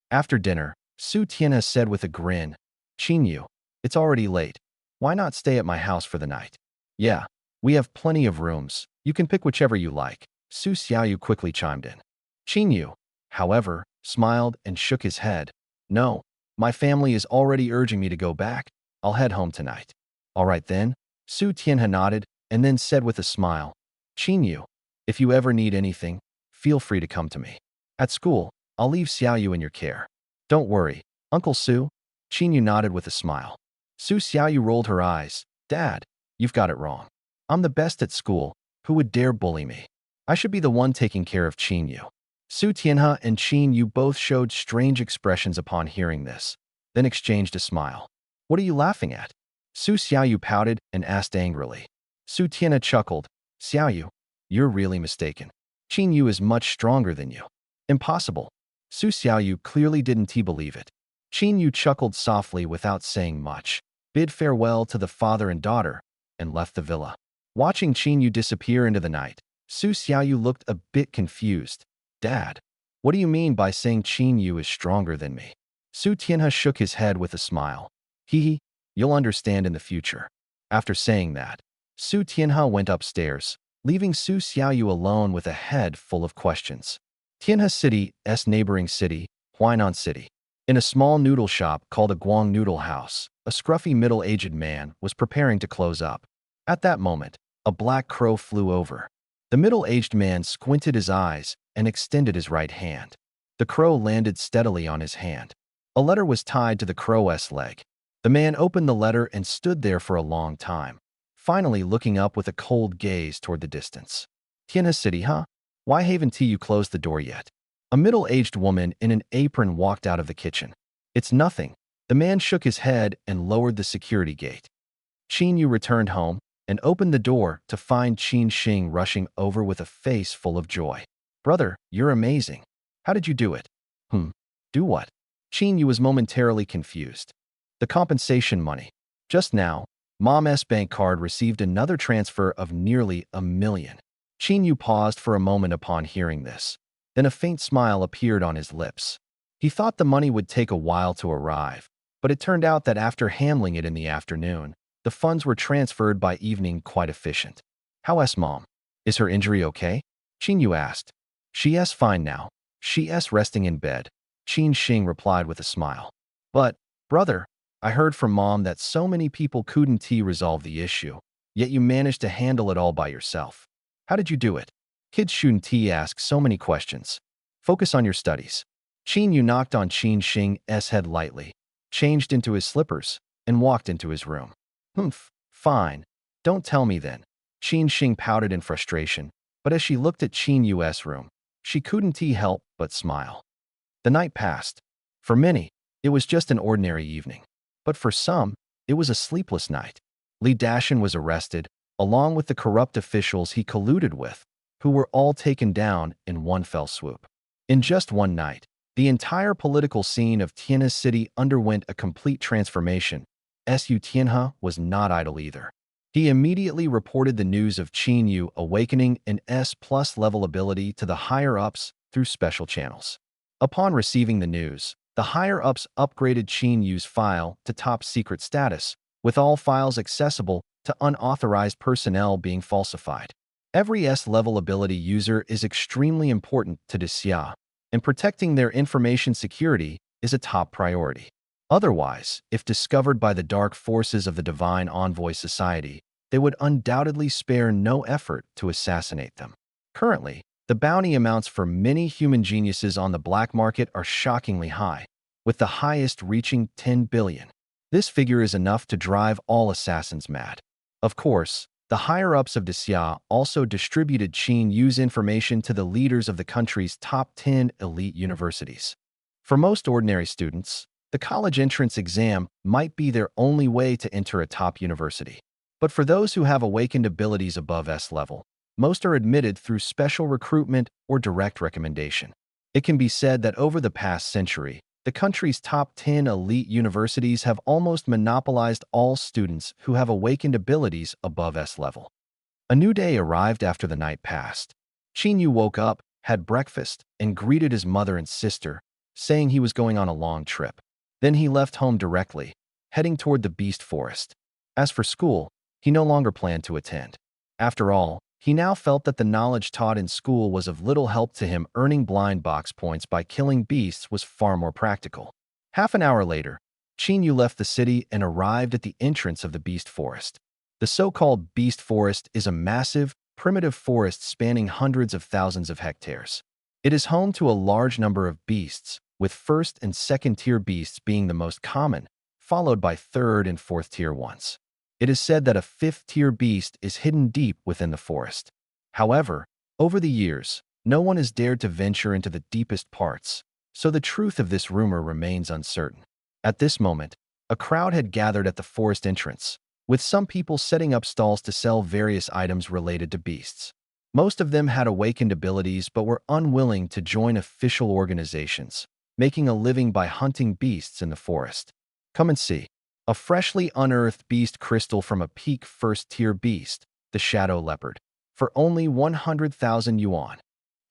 After dinner, Su Tianhe said with a grin, Qin Yu, it's already late. Why not stay at my house for the night? Yeah, we have plenty of rooms. You can pick whichever you like. Su Xiaoyu quickly chimed in. Qin Yu, however, smiled and shook his head. No, my family is already urging me to go back. I'll head home tonight. All right then, Su Tianhe nodded and then said with a smile, Qin Yu, if you ever need anything, feel free to come to me. At school, I'll leave Xiaoyu in your care. Don't worry, Uncle Su. Qin Yu nodded with a smile. Su Xiaoyu rolled her eyes. Dad, you've got it wrong. I'm the best at school. Who would dare bully me? I should be the one taking care of Qin Yu. Su Tianhe and Qin Yu both showed strange expressions upon hearing this, then exchanged a smile. What are you laughing at? Su Xiaoyu pouted and asked angrily. Su Tianhe chuckled. Xiaoyu, you're really mistaken. Qin Yu is much stronger than you. Impossible. Su Xiaoyu clearly didn't believe it. Qin Yu chuckled softly without saying much, bid farewell to the father and daughter, and left the villa. Watching Qin Yu disappear into the night, Su Xiaoyu looked a bit confused. Dad, what do you mean by saying Qin Yu is stronger than me? Su Tianhe shook his head with a smile. Hee, you'll understand in the future. After saying that, Su Tianhe went upstairs, leaving Su Xiaoyu alone with a head full of questions. Tianhe City's neighboring city, Huainan City. In a small noodle shop called a Guang Noodle House, a scruffy middle-aged man was preparing to close up. At that moment, a black crow flew over. The middle-aged man squinted his eyes and extended his right hand. The crow landed steadily on his hand. A letter was tied to the crow's leg. The man opened the letter and stood there for a long time, finally looking up with a cold gaze toward the distance. Tianhe City, huh? Why haven't you closed the door yet? A middle-aged woman in an apron walked out of the kitchen. It's nothing. The man shook his head and lowered the security gate. Qin Yu returned home and opened the door to find Qin Xing rushing over with a face full of joy. Brother, you're amazing. How did you do it? Do what? Qin Yu was momentarily confused. The compensation money. Just now, Mom's bank card received another transfer of nearly $1 million. Qin Yu paused for a moment upon hearing this. Then a faint smile appeared on his lips. He thought the money would take a while to arrive, but it turned out that after handling it in the afternoon, the funds were transferred by evening quite efficient. How's Mom? Is her injury okay? Qin Yu asked. She's fine now. She's resting in bed. Qin Xing replied with a smile. But, brother, I heard from Mom that so many people couldn't resolve the issue, yet you managed to handle it all by yourself. How did you do it? Kids shouldn't ask so many questions. Focus on your studies. Qin Yu knocked on Qin Xing's head lightly, changed into his slippers, and walked into his room. Fine. Don't tell me then. Qin Xing pouted in frustration, but as she looked at Qin Yu's room, she couldn't help but smile. The night passed. For many, it was just an ordinary evening. But for some, it was a sleepless night. Li Dashan was arrested, along with the corrupt officials he colluded with, who were all taken down in one fell swoop. In just one night, the entire political scene of Tianhe City underwent a complete transformation. Su Tianhe was not idle either. He immediately reported the news of Qin Yu awakening an S+-level ability to the higher-ups through special channels. Upon receiving the news, the higher-ups upgraded Qin Yu's file to top-secret status, with all files accessible to unauthorized personnel being falsified. Every S-level ability user is extremely important to Xia, and protecting their information security is a top priority. Otherwise, if discovered by the dark forces of the Divine Envoy Society, they would undoubtedly spare no effort to assassinate them. Currently, the bounty amounts for many human geniuses on the black market are shockingly high. with the highest reaching 10 billion. This figure is enough to drive all assassins mad. Of course, the higher-ups of Xia also distributed Qin Yu's information to the leaders of the country's top 10 elite universities. For most ordinary students, the college entrance exam might be their only way to enter a top university. But for those who have awakened abilities above S-level, most are admitted through special recruitment or direct recommendation. It can be said that over the past century, the country's top 10 elite universities have almost monopolized all students who have awakened abilities above S-level. A new day arrived after the night passed. Qin Yu woke up, had breakfast, and greeted his mother and sister, saying he was going on a long trip. Then he left home directly, heading toward the beast forest. As for school, he no longer planned to attend. After all, he now felt that the knowledge taught in school was of little help to him. Earning blind box points by killing beasts was far more practical. Half an hour later, Qin Yu left the city and arrived at the entrance of the beast forest. The so-called beast forest is a massive, primitive forest spanning hundreds of thousands of hectares. It is home to a large number of beasts, with first and second-tier beasts being the most common, followed by third and fourth-tier ones. It is said that a fifth-tier beast is hidden deep within the forest. However, over the years, no one has dared to venture into the deepest parts, so the truth of this rumor remains uncertain. At this moment, a crowd had gathered at the forest entrance, with some people setting up stalls to sell various items related to beasts. Most of them had awakened abilities but were unwilling to join official organizations, making a living by hunting beasts in the forest. Come and see. A freshly unearthed beast crystal from a peak first-tier beast, the shadow leopard, for only 100,000 yuan.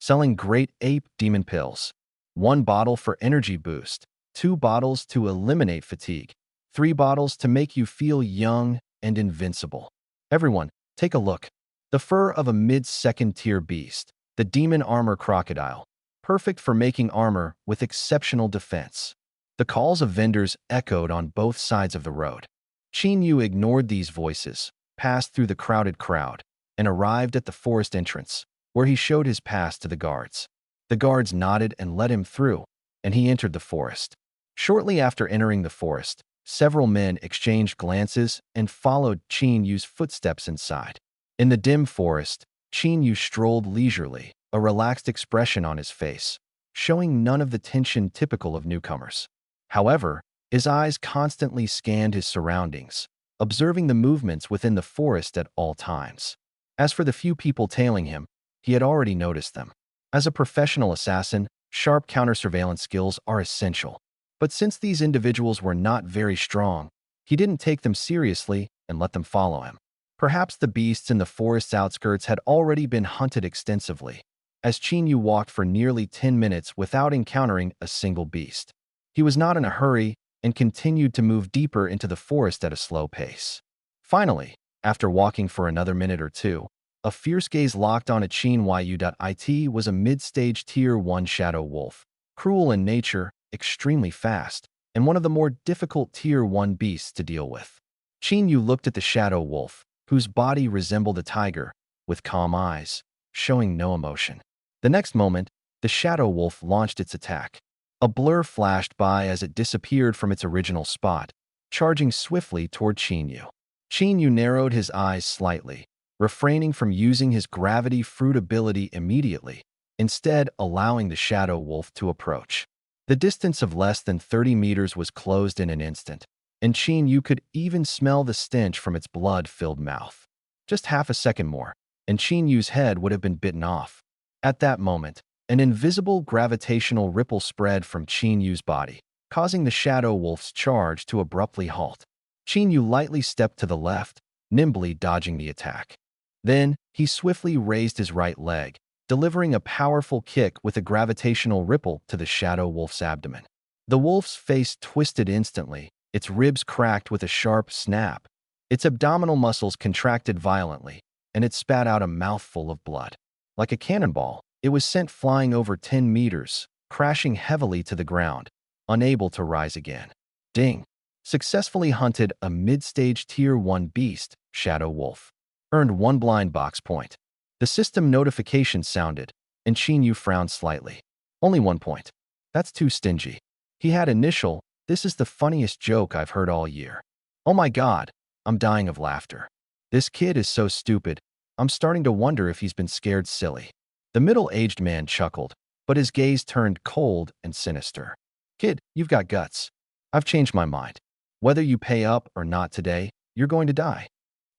Selling great ape demon pills. 1 bottle for energy boost, 2 bottles to eliminate fatigue, 3 bottles to make you feel young and invincible. Everyone, take a look. The fur of a mid-second-tier beast, the demon armor crocodile, perfect for making armor with exceptional defense. The calls of vendors echoed on both sides of the road. Qin Yu ignored these voices, passed through the crowded crowd, and arrived at the forest entrance, where he showed his pass to the guards. The guards nodded and let him through, and he entered the forest. Shortly after entering the forest, several men exchanged glances and followed Qin Yu's footsteps inside. In the dim forest, Qin Yu strolled leisurely, a relaxed expression on his face, showing none of the tension typical of newcomers. However, his eyes constantly scanned his surroundings, observing the movements within the forest at all times. As for the few people tailing him, he had already noticed them. As a professional assassin, sharp counter-surveillance skills are essential. But since these individuals were not very strong, he didn't take them seriously and let them follow him. Perhaps the beasts in the forest's outskirts had already been hunted extensively, as Qin Yu walked for nearly 10 minutes without encountering a single beast. He was not in a hurry and continued to move deeper into the forest at a slow pace. Finally, after walking for another minute or two, a fierce gaze locked on a Qin Yu.it was a mid-stage Tier 1 shadow wolf, cruel in nature, extremely fast, and one of the more difficult Tier 1 beasts to deal with. Qin Yu looked at the shadow wolf, whose body resembled a tiger, with calm eyes, showing no emotion. The next moment, the shadow wolf launched its attack. A blur flashed by as it disappeared from its original spot, charging swiftly toward Qin Yu. Qin Yu narrowed his eyes slightly, refraining from using his gravity fruit ability immediately, instead allowing the shadow wolf to approach. The distance of less than 30 meters was closed in an instant, and Qin Yu could even smell the stench from its blood-filled mouth. Just half a second more, and Qin Yu's head would have been bitten off. At that moment, an invisible gravitational ripple spread from Qin Yu's body, causing the shadow wolf's charge to abruptly halt. Qin Yu lightly stepped to the left, nimbly dodging the attack. Then, he swiftly raised his right leg, delivering a powerful kick with a gravitational ripple to the shadow wolf's abdomen. The wolf's face twisted instantly, its ribs cracked with a sharp snap. Its abdominal muscles contracted violently, and it spat out a mouthful of blood. Like a cannonball, it was sent flying over 10 meters, crashing heavily to the ground, unable to rise again. Ding! Successfully hunted a mid-stage Tier 1 beast, shadow wolf. Earned 1 blind box point. The system notification sounded, and Qin Yu frowned slightly. Only 1 point. That's too stingy. He had initial, "This is the funniest joke I've heard all year. Oh my God, I'm dying of laughter. This kid is so stupid. I'm starting to wonder if he's been scared silly." The middle-aged man chuckled, but his gaze turned cold and sinister. "Kid, you've got guts. I've changed my mind. Whether you pay up or not today, you're going to die.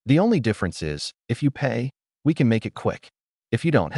The only difference is, if you pay, we can make it quick. If you don't,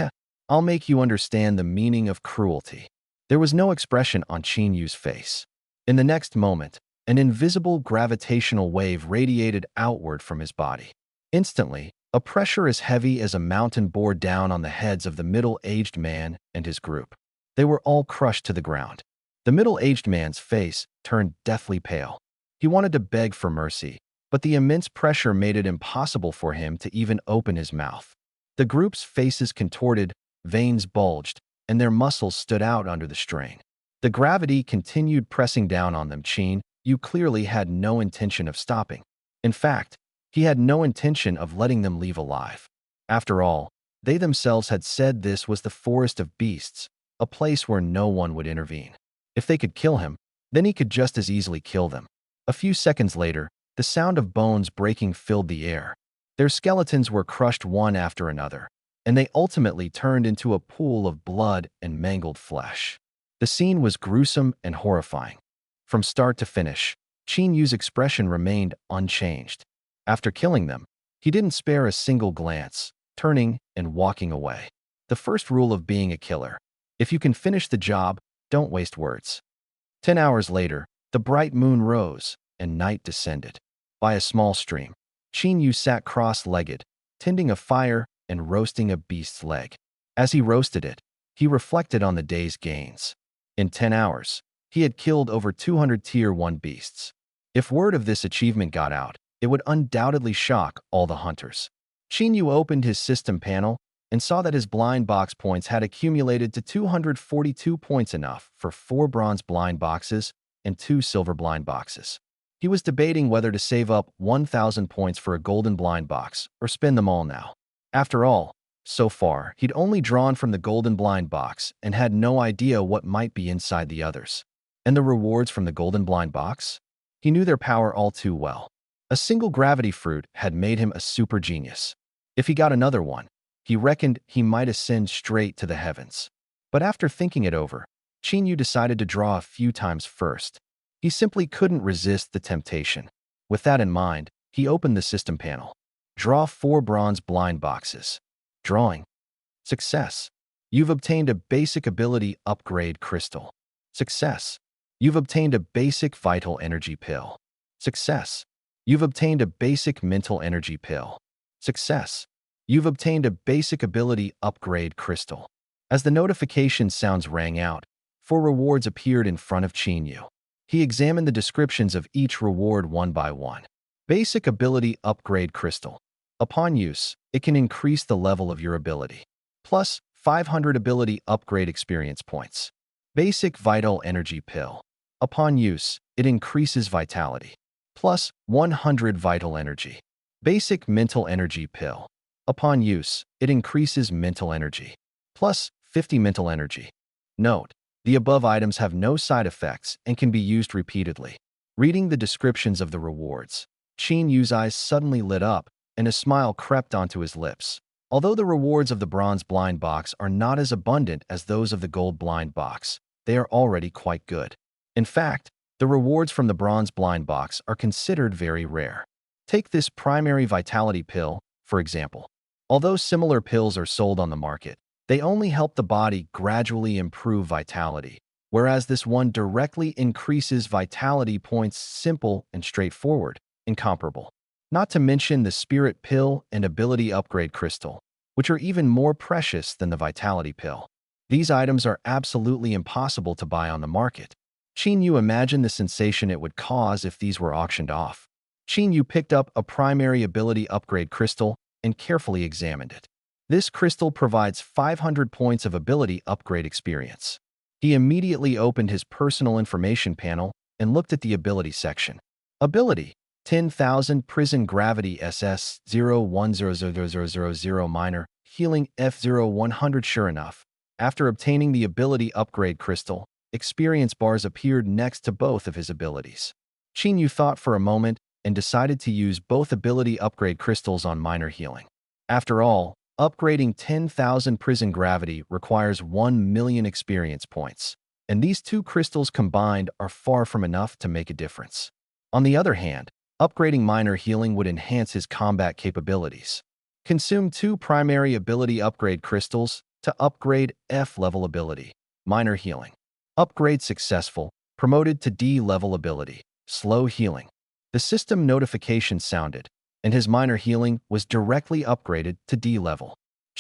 I'll make you understand the meaning of cruelty." There was no expression on Qin Yu's face. In the next moment, an invisible gravitational wave radiated outward from his body. Instantly, a pressure as heavy as a mountain bore down on the heads of the middle-aged man and his group. They were all crushed to the ground. The middle-aged man's face turned deathly pale. He wanted to beg for mercy, but the immense pressure made it impossible for him to even open his mouth. The group's faces contorted, veins bulged, and their muscles stood out under the strain. The gravity continued pressing down on them. Qin Yu clearly had no intention of stopping. In fact, he had no intention of letting them leave alive. After all, they themselves had said this was the forest of beasts, a place where no one would intervene. If they could kill him, then he could just as easily kill them. A few seconds later, the sound of bones breaking filled the air. Their skeletons were crushed one after another, and they ultimately turned into a pool of blood and mangled flesh. The scene was gruesome and horrifying. From start to finish, Qin Yu's expression remained unchanged. After killing them, he didn't spare a single glance, turning and walking away. The first rule of being a killer: if you can finish the job, don't waste words. 10 hours later, the bright moon rose, and night descended. By a small stream, Qin Yu sat cross-legged, tending a fire and roasting a beast's leg. As he roasted it, he reflected on the day's gains. In 10 hours, he had killed over 200 Tier 1 beasts. If word of this achievement got out, it would undoubtedly shock all the hunters. Qin Yu opened his system panel and saw that his blind box points had accumulated to 242 points, enough for 4 bronze blind boxes and 2 silver blind boxes. He was debating whether to save up 1,000 points for a golden blind box or spend them all now. After all, so far, he'd only drawn from the golden blind box and had no idea what might be inside the others. And the rewards from the golden blind box? He knew their power all too well. A single gravity fruit had made him a super genius. If he got another one, he reckoned he might ascend straight to the heavens. But after thinking it over, Qin Yu decided to draw a few times first. He simply couldn't resist the temptation. With that in mind, he opened the system panel. Draw 4 bronze blind boxes. Drawing. Success. You've obtained a basic ability upgrade crystal. Success. You've obtained a basic vital energy pill. Success. You've obtained a basic mental energy pill. Success. You've obtained a basic ability upgrade crystal. As the notification sounds rang out, 4 rewards appeared in front of Qin Yu. He examined the descriptions of each reward one by one. Basic ability upgrade crystal. Upon use, it can increase the level of your ability. Plus 500 ability upgrade experience points. Basic vital energy pill. Upon use, it increases vitality. Plus 100 vital energy. Basic mental energy pill. Upon use, it increases mental energy. Plus 50 mental energy. Note: the above items have no side effects and can be used repeatedly. Reading the descriptions of the rewards, Qin Yu's eyes suddenly lit up, and a smile crept onto his lips. Although the rewards of the bronze blind box are not as abundant as those of the gold blind box, they are already quite good. In fact, the rewards from the bronze blind box are considered very rare. Take this primary vitality pill, for example. Although similar pills are sold on the market, they only help the body gradually improve vitality, whereas this one directly increases vitality points. Simple and straightforward, incomparable. Not to mention the spirit pill and ability upgrade crystal, which are even more precious than the vitality pill. These items are absolutely impossible to buy on the market. Qin Yu imagined the sensation it would cause if these were auctioned off. Qin Yu picked up a primary ability upgrade crystal and carefully examined it. This crystal provides 500 points of ability upgrade experience. He immediately opened his personal information panel and looked at the ability section. Ability: 10,000 Prison Gravity SS-010000 Minor Healing F0100. Sure enough, after obtaining the ability upgrade crystal, experience bars appeared next to both of his abilities. Yu thought for a moment and decided to use both ability upgrade crystals on minor healing. After all, upgrading 10,000 prison gravity requires 1 million experience points, and these two crystals combined are far from enough to make a difference. On the other hand, upgrading minor healing would enhance his combat capabilities. Consume 2 primary ability upgrade crystals to upgrade F-level ability, minor healing. Upgrade successful, promoted to D-level ability, slow healing. The system notification sounded, and his minor healing was directly upgraded to D level.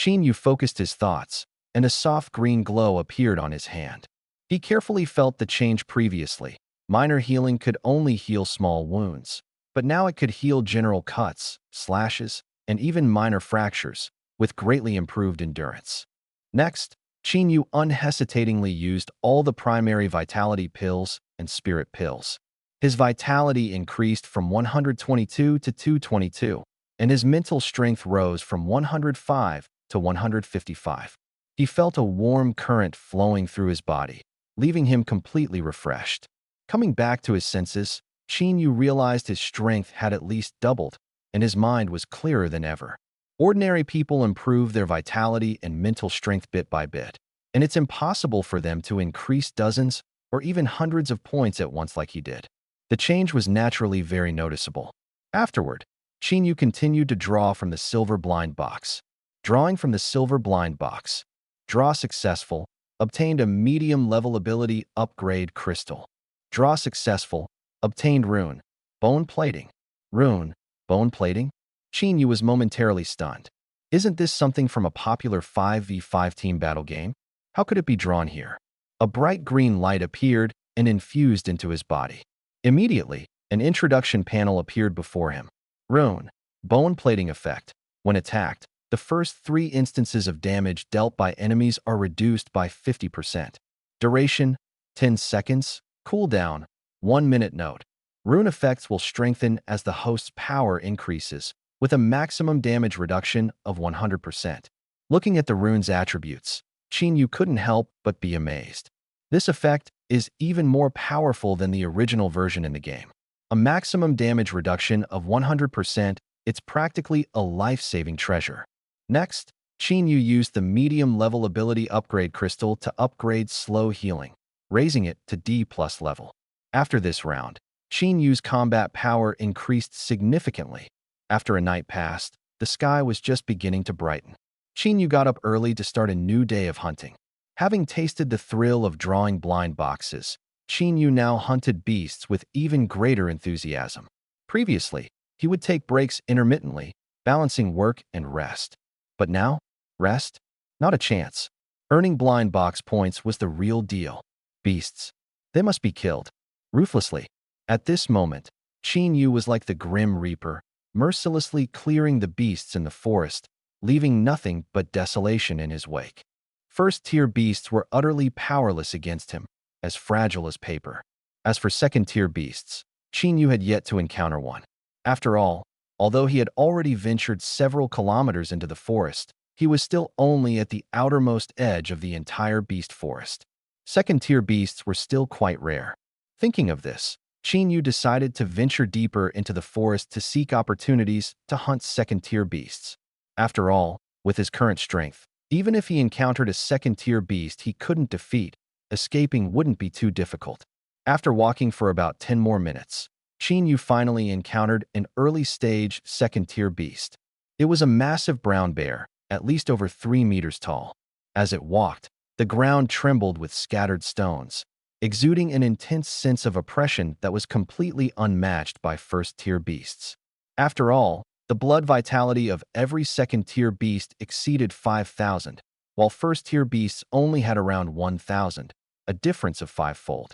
Yu focused his thoughts, and a soft green glow appeared on his hand. He carefully felt the change previously. Minor healing could only heal small wounds, but now it could heal general cuts, slashes, and even minor fractures, with greatly improved endurance. Next, Yu unhesitatingly used all the primary vitality pills and spirit pills. His vitality increased from 122 to 222, and his mental strength rose from 105 to 155. He felt a warm current flowing through his body, leaving him completely refreshed. Coming back to his senses, Yu realized his strength had at least doubled, and his mind was clearer than ever. Ordinary people improve their vitality and mental strength bit by bit, and it's impossible for them to increase dozens or even hundreds of points at once like he did. The change was naturally very noticeable. Afterward, Yu continued to draw from the silver blind box. Drawing from the silver blind box. Draw successful. Obtained a medium-level ability upgrade crystal. Draw successful. Obtained rune. Bone plating. Rune. Bone plating? Yu was momentarily stunned. Isn't this something from a popular 5v5 team battle game? How could it be drawn here? A bright green light appeared and infused into his body. Immediately, an introduction panel appeared before him. Rune. Bone plating effect. When attacked, the first 3 instances of damage dealt by enemies are reduced by 50%. Duration, 10 seconds. Cooldown, 1 minute. Note. Rune effects will strengthen as the host's power increases, with a maximum damage reduction of 100%. Looking at the rune's attributes, Yu couldn't help but be amazed. This effect is even more powerful than the original version in the game. A maximum damage reduction of 100%, it's practically a life-saving treasure. Next, Yu used the medium-level ability upgrade crystal to upgrade slow healing, raising it to D+ level. After this round, Yu's combat power increased significantly. After a night passed, the sky was just beginning to brighten. Yu got up early to start a new day of hunting. Having tasted the thrill of drawing blind boxes, Yu now hunted beasts with even greater enthusiasm. Previously, he would take breaks intermittently, balancing work and rest. But now, rest? Not a chance. Earning blind box points was the real deal. Beasts. They must be killed. Ruthlessly. At this moment, Yu was like the Grim Reaper, mercilessly clearing the beasts in the forest, leaving nothing but desolation in his wake. First-tier beasts were utterly powerless against him, as fragile as paper. As for second-tier beasts, Yu had yet to encounter one. After all, although he had already ventured several kilometers into the forest, he was still only at the outermost edge of the entire beast forest. Second-tier beasts were still quite rare. Thinking of this, Yu decided to venture deeper into the forest to seek opportunities to hunt second-tier beasts. After all, with his current strength, even if he encountered a second-tier beast he couldn't defeat, escaping wouldn't be too difficult. After walking for about 10 more minutes, Yu finally encountered an early-stage second-tier beast. It was a massive brown bear, at least over 3 meters tall. As it walked, the ground trembled with scattered stones, exuding an intense sense of oppression that was completely unmatched by first-tier beasts. After all, the blood vitality of every second-tier beast exceeded 5,000, while first-tier beasts only had around 1,000, a difference of 5-fold.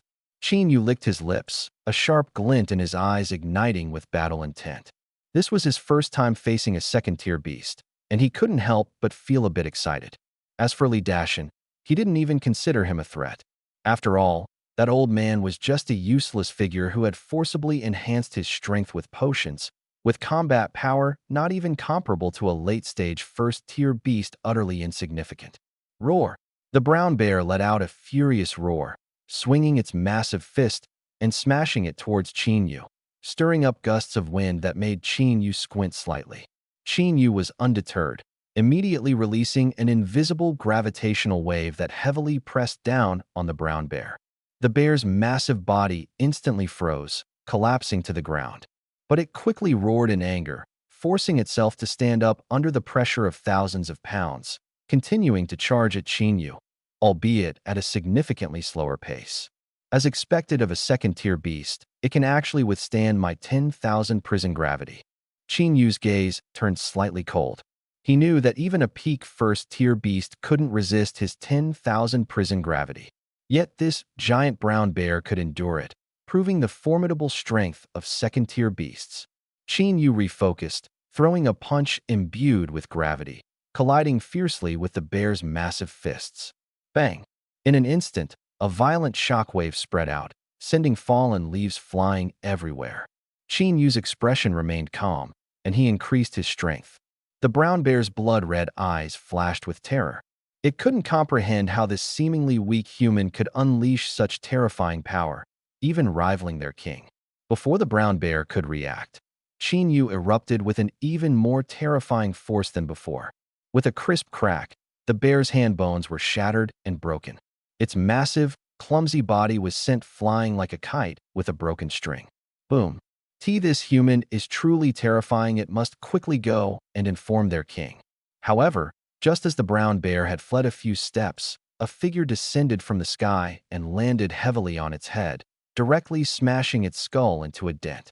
Yu licked his lips, a sharp glint in his eyes igniting with battle intent. This was his first time facing a second-tier beast, and he couldn't help but feel a bit excited. As for Li Dashin, he didn't even consider him a threat. After all, that old man was just a useless figure who had forcibly enhanced his strength with potions, with combat power not even comparable to a late-stage first-tier beast utterly insignificant. Roar! The brown bear let out a furious roar, swinging its massive fist and smashing it towards Qin Yu, stirring up gusts of wind that made Qin Yu squint slightly. Qin Yu was undeterred, immediately releasing an invisible gravitational wave that heavily pressed down on the brown bear. The bear's massive body instantly froze, collapsing to the ground. But it quickly roared in anger, forcing itself to stand up under the pressure of thousands of pounds, continuing to charge at Qin Yu, albeit at a significantly slower pace. As expected of a second-tier beast, it can actually withstand my 10,000 prison gravity. Qin Yu's gaze turned slightly cold. He knew that even a peak first-tier beast couldn't resist his 10,000 prison gravity. Yet this giant brown bear could endure it, proving the formidable strength of second-tier beasts. Qin Yu refocused, throwing a punch imbued with gravity, colliding fiercely with the bear's massive fists. Bang! In an instant, a violent shockwave spread out, sending fallen leaves flying everywhere. Qin Yu's expression remained calm, and he increased his strength. The brown bear's blood-red eyes flashed with terror. It couldn't comprehend how this seemingly weak human could unleash such terrifying power, even rivaling their king. Before the brown bear could react, Qin Yu erupted with an even more terrifying force than before. With a crisp crack, the bear's hand bones were shattered and broken. Its massive, clumsy body was sent flying like a kite with a broken string. Boom. This human is truly terrifying. It must quickly go and inform their king. However, just as the brown bear had fled a few steps, a figure descended from the sky and landed heavily on its head, directly smashing its skull into a dent.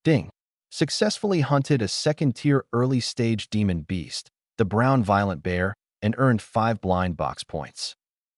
Ding! Successfully hunted a second-tier early-stage demon beast, the brown violent bear, and earned 5 blind box points.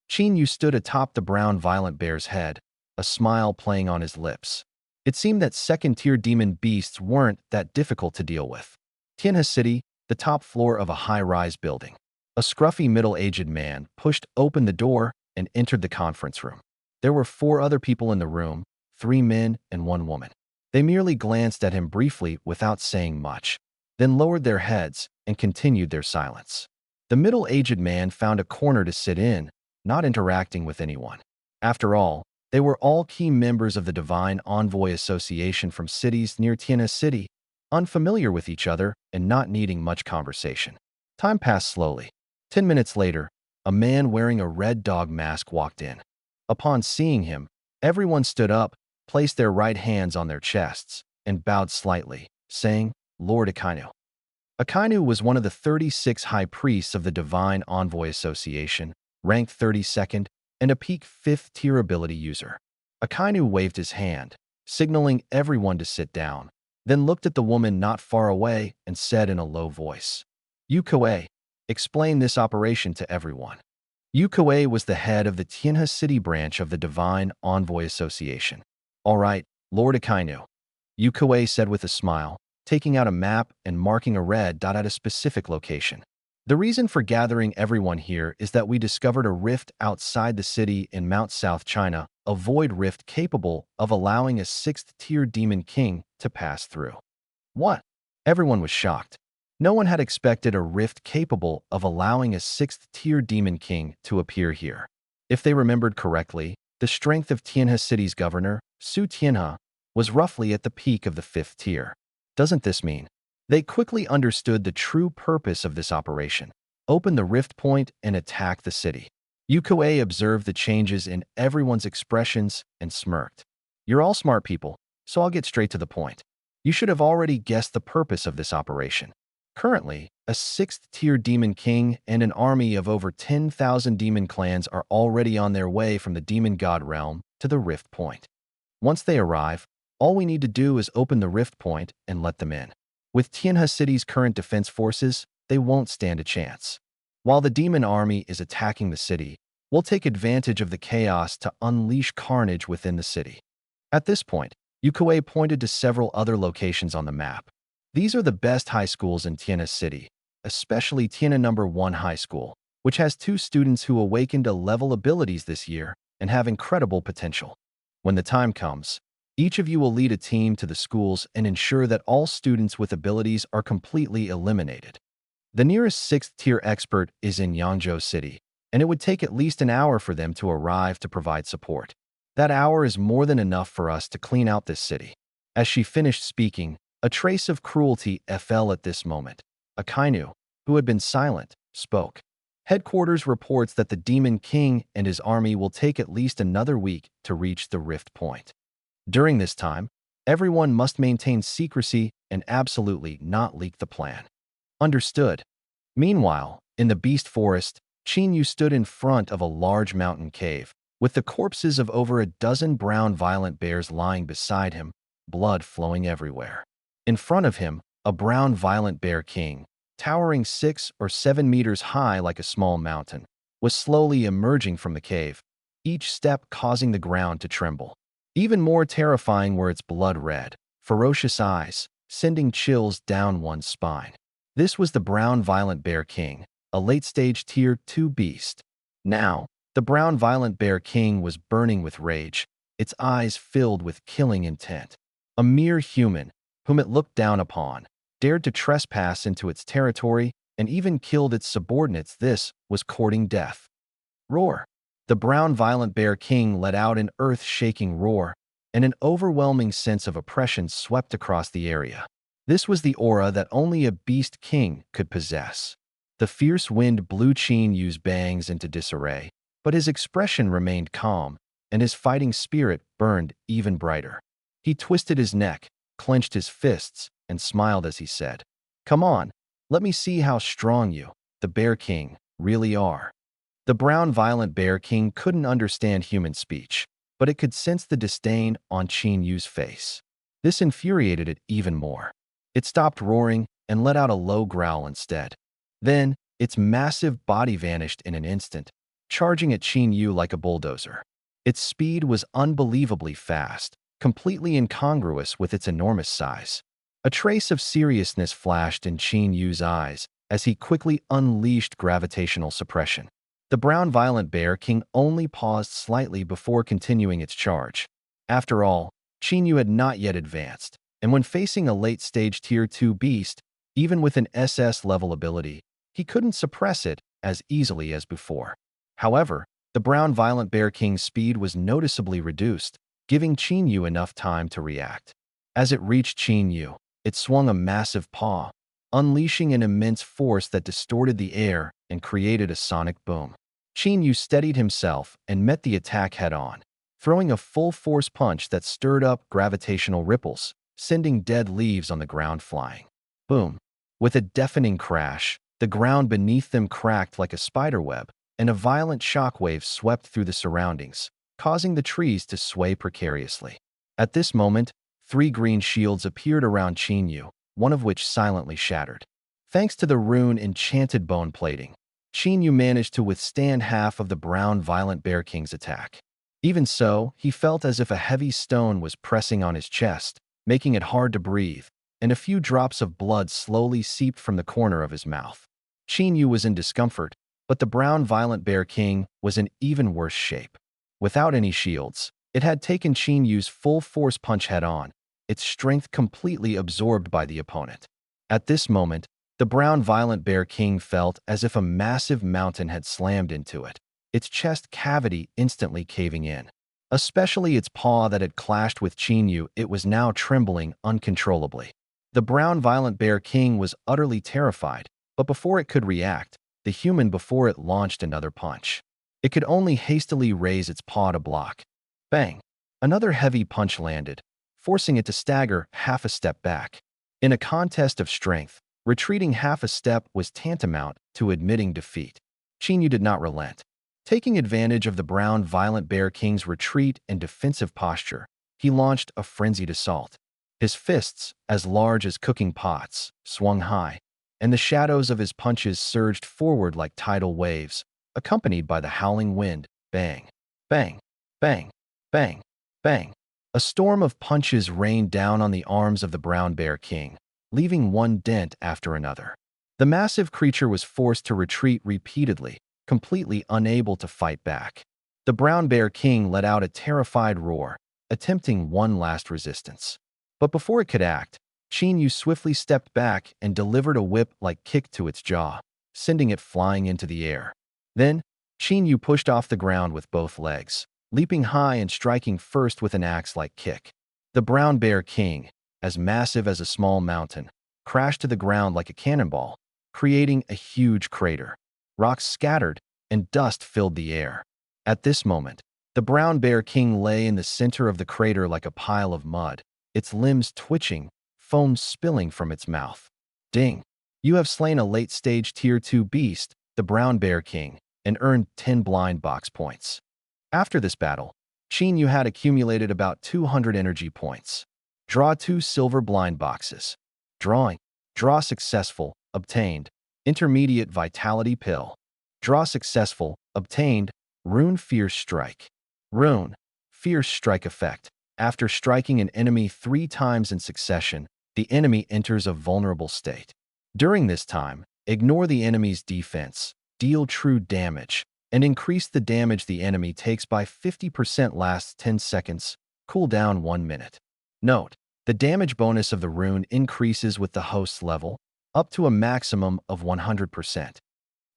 Qin Yu stood atop the brown violent bear's head, a smile playing on his lips. It seemed that second-tier demon beasts weren't that difficult to deal with. Tianhe City, the top floor of a high-rise building. A scruffy middle-aged man pushed open the door and entered the conference room. There were 4 other people in the room, 3 men and 1 woman. They merely glanced at him briefly without saying much, then lowered their heads and continued their silence. The middle-aged man found a corner to sit in, not interacting with anyone. After all, they were all key members of the Divine Envoy Association from cities near Tianhe City, unfamiliar with each other and not needing much conversation. Time passed slowly. 10 minutes later, a man wearing a red dog mask walked in. Upon seeing him, everyone stood up, placed their right hands on their chests, and bowed slightly, saying, "Lord Akainu." Akainu was one of the 36 high priests of the Divine Envoy Association, ranked 32nd, and a peak 5th-tier ability user. Akainu waved his hand, signaling everyone to sit down, then looked at the woman not far away and said in a low voice, "Yu Kuei, explain this operation to everyone." Yu Kuei was the head of the Tianhe City branch of the Divine Envoy Association. "All right, Lord Akainu," Yu Kuei said with a smile, taking out a map and marking a red dot at a specific location. "The reason for gathering everyone here is that we discovered a rift outside the city in Mount South China, a void rift capable of allowing a 6th-tier demon king to pass through." What? Everyone was shocked. No one had expected a rift capable of allowing a 6th-tier demon king to appear here. If they remembered correctly, the strength of Tianhe City's governor, Su Tianhe, was roughly at the peak of the 5th tier. Doesn't this mean? They quickly understood the true purpose of this operation: open the rift point and attack the city. Yu Kuei observed the changes in everyone's expressions and smirked. "You're all smart people, so I'll get straight to the point. You should have already guessed the purpose of this operation. Currently, a 6th-tier demon king and an army of over 10,000 demon clans are already on their way from the demon god realm to the rift point. Once they arrive, all we need to do is open the rift point and let them in. With Tianhe City's current defense forces, they won't stand a chance. While the demon army is attacking the city, we'll take advantage of the chaos to unleash carnage within the city." At this point, Yu Kuei pointed to several other locations on the map. These are the best high schools in Tianhe City, especially Tianhe No. 1 High School, which has 2 students who awakened to level abilities this year and have incredible potential. When the time comes, each of you will lead a team to the schools and ensure that all students with abilities are completely eliminated. The nearest 6th-tier expert is in Yangzhou City, and it would take at least an hour for them to arrive to provide support. That hour is more than enough for us to clean out this city." As she finished speaking, a trace of cruelty fell at this moment. Akainu, who had been silent, spoke. "Headquarters reports that the Demon King and his army will take at least another week to reach the Rift Point. During this time, everyone must maintain secrecy and absolutely not leak the plan." "Understood." Meanwhile, in the Beast Forest, Chinyu stood in front of a large mountain cave, with the corpses of over a dozen brown violent bears lying beside him, blood flowing everywhere. In front of him, a brown violent bear king, towering 6 or 7 meters high like a small mountain, was slowly emerging from the cave, each step causing the ground to tremble. Even more terrifying were its blood-red, ferocious eyes, sending chills down one's spine. This was the brown violent bear king, a late-stage Tier 2 beast. Now, the brown violent bear king was burning with rage, its eyes filled with killing intent. A mere human, whom it looked down upon, dared to trespass into its territory and even killed its subordinates. This was courting death. Roar! The brown violent bear king let out an earth-shaking roar, and an overwhelming sense of oppression swept across the area. This was the aura that only a beast king could possess. The fierce wind blew Chinyu's bangs into disarray, but his expression remained calm, and his fighting spirit burned even brighter. He twisted his neck, clenched his fists, and smiled as he said, "Come on, let me see how strong you, the Bear King, really are." The brown violent Bear King couldn't understand human speech, but it could sense the disdain on Chinyu's face. This infuriated it even more. It stopped roaring and let out a low growl instead. Then, its massive body vanished in an instant, charging at Chinyu like a bulldozer. Its speed was unbelievably fast, completely incongruous with its enormous size. A trace of seriousness flashed in Chinyu's eyes as he quickly unleashed gravitational suppression. The brown violent bear king only paused slightly before continuing its charge. After all, Chinyu had not yet advanced, and when facing a late-stage Tier 2 beast, even with an SS-level ability, he couldn't suppress it as easily as before. However, the brown violent bear king's speed was noticeably reduced, giving Chinyu enough time to react. As it reached Chinyu, it swung a massive paw, unleashing an immense force that distorted the air and created a sonic boom. Chinyu steadied himself and met the attack head-on, throwing a full-force punch that stirred up gravitational ripples, sending dead leaves on the ground flying. Boom! With a deafening crash, the ground beneath them cracked like a spiderweb, and a violent shockwave swept through the surroundings, causing the trees to sway precariously. At this moment, 3 green shields appeared around Chinyu, one of which silently shattered. Thanks to the rune enchanted bone plating, Chinyu managed to withstand half of the brown violent bear king's attack. Even so, he felt as if a heavy stone was pressing on his chest, making it hard to breathe, and a few drops of blood slowly seeped from the corner of his mouth. Chinyu was in discomfort, but the brown violent bear king was in even worse shape. Without any shields, it had taken Chinyu's full-force punch head-on, its strength completely absorbed by the opponent. At this moment, the brown violent bear king felt as if a massive mountain had slammed into it, its chest cavity instantly caving in. Especially its paw that had clashed with Chinyu, it was now trembling uncontrollably. The brown violent bear king was utterly terrified, but before it could react, the human before it launched another punch. It could only hastily raise its paw to block. Bang! Another heavy punch landed, forcing it to stagger half a step back. In a contest of strength, retreating half a step was tantamount to admitting defeat. Chinyu did not relent. Taking advantage of the brown violent bear king's retreat and defensive posture, he launched a frenzied assault. His fists, as large as cooking pots, swung high, and the shadows of his punches surged forward like tidal waves, accompanied by the howling wind. Bang! Bang! Bang! Bang! Bang! A storm of punches rained down on the arms of the brown bear king, leaving one dent after another. The massive creature was forced to retreat repeatedly, completely unable to fight back. The brown bear king let out a terrified roar, attempting one last resistance. But before it could act, Chinyu swiftly stepped back and delivered a whip-like kick to its jaw, sending it flying into the air. Then, Chinyu pushed off the ground with both legs. leaping high and striking first with an axe-like kick. The Brown Bear King, as massive as a small mountain, crashed to the ground like a cannonball, creating a huge crater. Rocks scattered, and dust filled the air. At this moment, the Brown Bear King lay in the center of the crater like a pile of mud, its limbs twitching, foam spilling from its mouth. Ding! You have slain a late-stage Tier 2 beast, the Brown Bear King, and earned 10 blind box points. After this battle, Qin Yu had accumulated about 200 energy points. Draw 2 silver blind boxes. Drawing. Draw successful. Obtained. Intermediate Vitality Pill. Draw successful. Obtained. Rune Fierce Strike. Rune. Fierce Strike Effect. After striking an enemy 3 times in succession, the enemy enters a vulnerable state. During this time, ignore the enemy's defense, deal true damage, and increase the damage the enemy takes by 50%. Lasts 10 seconds, cooldown 1 minute. Note, the damage bonus of the rune increases with the host's level, up to a maximum of 100%.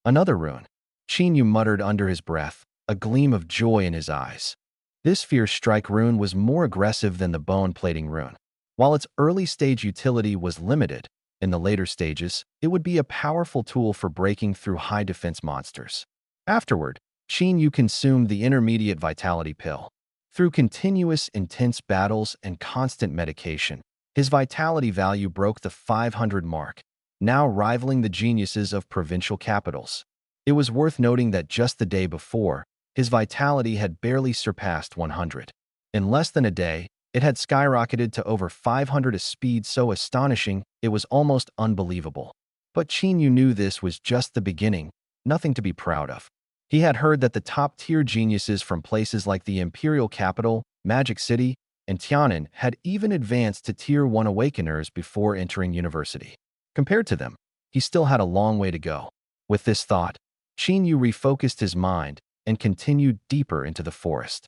Another rune. Qin Yu muttered under his breath, a gleam of joy in his eyes. This Fierce Strike rune was more aggressive than the Bone Plating rune. While its early-stage utility was limited, in the later stages, it would be a powerful tool for breaking through high-defense monsters. Afterward, Qin Yu consumed the Intermediate Vitality Pill. Through continuous, intense battles and constant medication, his vitality value broke the 500 mark, now rivaling the geniuses of provincial capitals. It was worth noting that just the day before, his vitality had barely surpassed 100. In less than a day, it had skyrocketed to over 500, a speed so astonishing it was almost unbelievable. But Qin Yu knew this was just the beginning, nothing to be proud of. He had heard that the top-tier geniuses from places like the Imperial Capital, Magic City, and Tianan had even advanced to Tier 1 Awakeners before entering university. Compared to them, he still had a long way to go. With this thought, Qin Yu refocused his mind and continued deeper into the forest.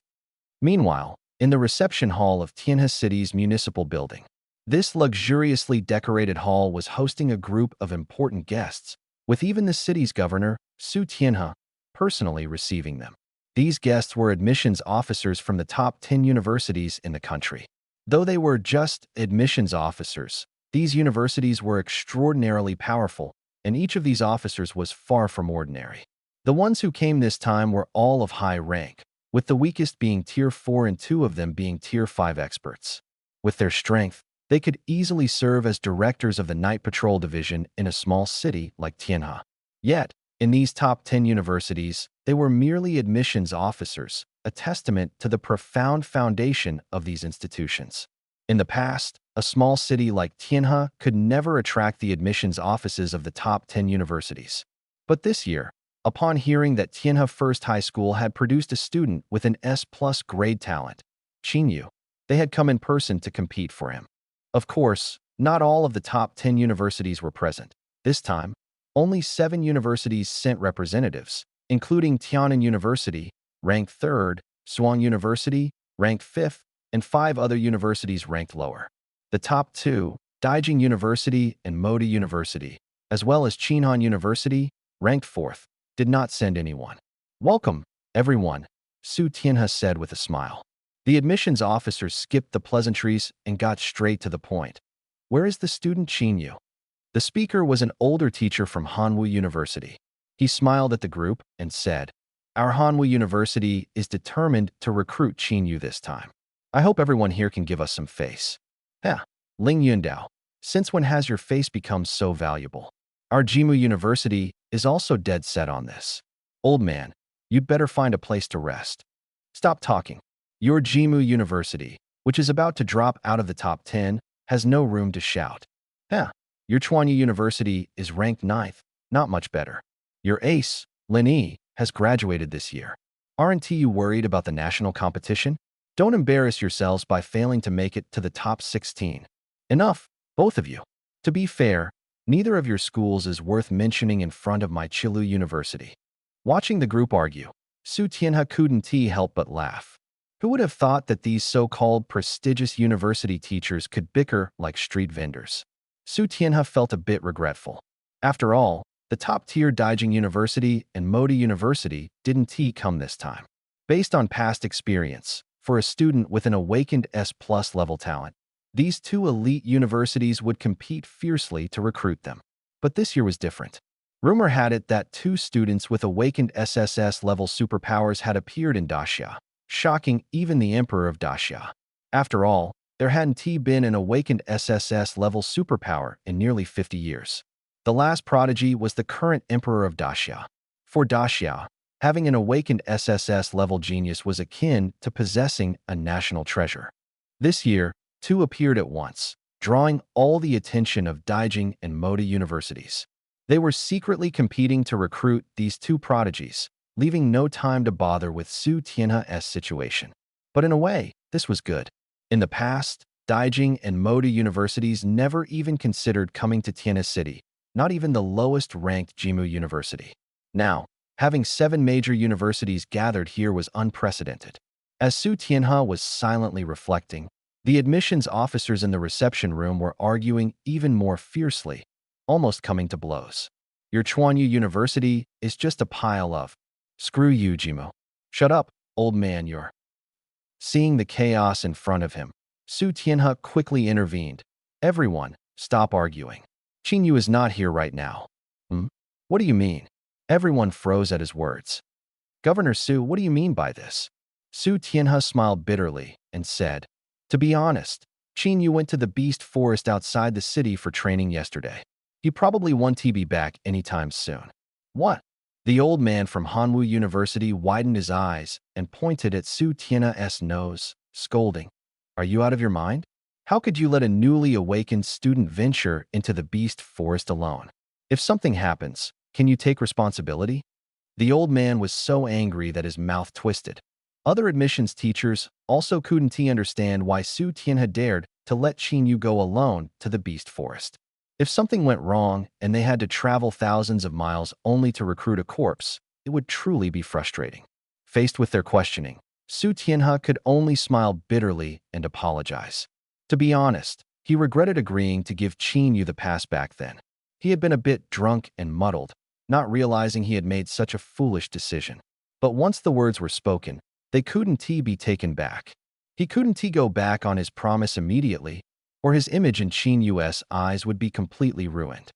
Meanwhile, in the reception hall of Tianhe City's municipal building, this luxuriously decorated hall was hosting a group of important guests, with even the city's governor, Su Tianhe, personally receiving them. These guests were admissions officers from the top 10 universities in the country. Though they were just admissions officers, these universities were extraordinarily powerful, and each of these officers was far from ordinary. The ones who came this time were all of high rank, with the weakest being Tier 4 and 2 of them being Tier 5 experts. With their strength, they could easily serve as directors of the Night Patrol Division in a small city like Tianhe. Yet, in these top 10 universities, they were merely admissions officers, a testament to the profound foundation of these institutions. In the past, a small city like Tianhe could never attract the admissions offices of the top 10 universities. But this year, upon hearing that Tianhe First High School had produced a student with an S+ grade talent, Qin Yu, they had come in person to compete for him. Of course, not all of the top 10 universities were present. This time, only 7 universities sent representatives, including Tianan University, ranked 3rd, Zhuang University, ranked 5th, and 5 other universities ranked lower. The top 2, Daijing University and Modi University, as well as Qinhan University, ranked 4th, did not send anyone. "Welcome, everyone," Su Tianhe said with a smile. The admissions officer skipped the pleasantries and got straight to the point. "Where is the student Qin Yu?" The speaker was an older teacher from Hanwu University. He smiled at the group and said, "Our Hanwu University is determined to recruit Qin Yu this time. I hope everyone here can give us some face." Ling Yundao, since when has your face become so valuable? Our Jimu University is also dead set on this. Old man, you'd better find a place to rest. Stop talking. Your Jimu University, which is about to drop out of the top 10, has no room to shout. Your Chuanyi University is ranked 9th, not much better. Your ace, Lin Yi, has graduated this year. Aren't you worried about the national competition? Don't embarrass yourselves by failing to make it to the top 16. Enough, both of you. To be fair, neither of your schools is worth mentioning in front of my Chilu University. Watching the group argue, Su Tianhe couldn't help but laugh. Who would have thought that these so-called prestigious university teachers could bicker like street vendors? Su Tianhe felt a bit regretful. After all, the top-tier Daijing University and Modi University didn't come this time. Based on past experience, for a student with an awakened S+ level talent, these two elite universities would compete fiercely to recruit them. But this year was different. Rumor had it that two students with awakened SSS-level superpowers had appeared in Daxia, shocking even the Emperor of Daxia. After all, there hadn't been an awakened SSS-level superpower in nearly 50 years. The last prodigy was the current Emperor of Daxia. For Daxia, having an awakened SSS-level genius was akin to possessing a national treasure. This year, two appeared at once, drawing all the attention of Daijing and Moda universities. They were secretly competing to recruit these two prodigies, leaving no time to bother with Su Tianhe's situation. But in a way, this was good. In the past, Daijing and Moda universities never even considered coming to Tianhe City, not even the lowest-ranked Jimu University. Now, having 7 major universities gathered here was unprecedented. As Su Tianhe was silently reflecting, the admissions officers in the reception room were arguing even more fiercely, almost coming to blows. Your Chuanyu University is just a pile of, screw you, Jimu. Shut up, old man, you're. Seeing the chaos in front of him, Su Tianhe quickly intervened. Everyone, stop arguing. Qingyu is not here right now. What do you mean? Everyone froze at his words. Governor Su, what do you mean by this? Su Tianhe smiled bitterly and said, to be honest, Qingyu went to the beast forest outside the city for training yesterday. He probably won't be back anytime soon. What? The old man from Hanwu University widened his eyes and pointed at Su Tianhe's nose, scolding. Are you out of your mind? How could you let a newly awakened student venture into the beast forest alone? If something happens, can you take responsibility? The old man was so angry that his mouth twisted. Other admissions teachers also couldn't understand why Su Tianhe dared to let Qingyu go alone to the beast forest. If something went wrong and they had to travel thousands of miles only to recruit a corpse, it would truly be frustrating. Faced with their questioning, Su Tianhe could only smile bitterly and apologize. To be honest, he regretted agreeing to give Qingyu the pass back then. He had been a bit drunk and muddled, not realizing he had made such a foolish decision. But once the words were spoken, they couldn't be taken back. He couldn't go back on his promise immediately, or his image in Qingyu's eyes would be completely ruined.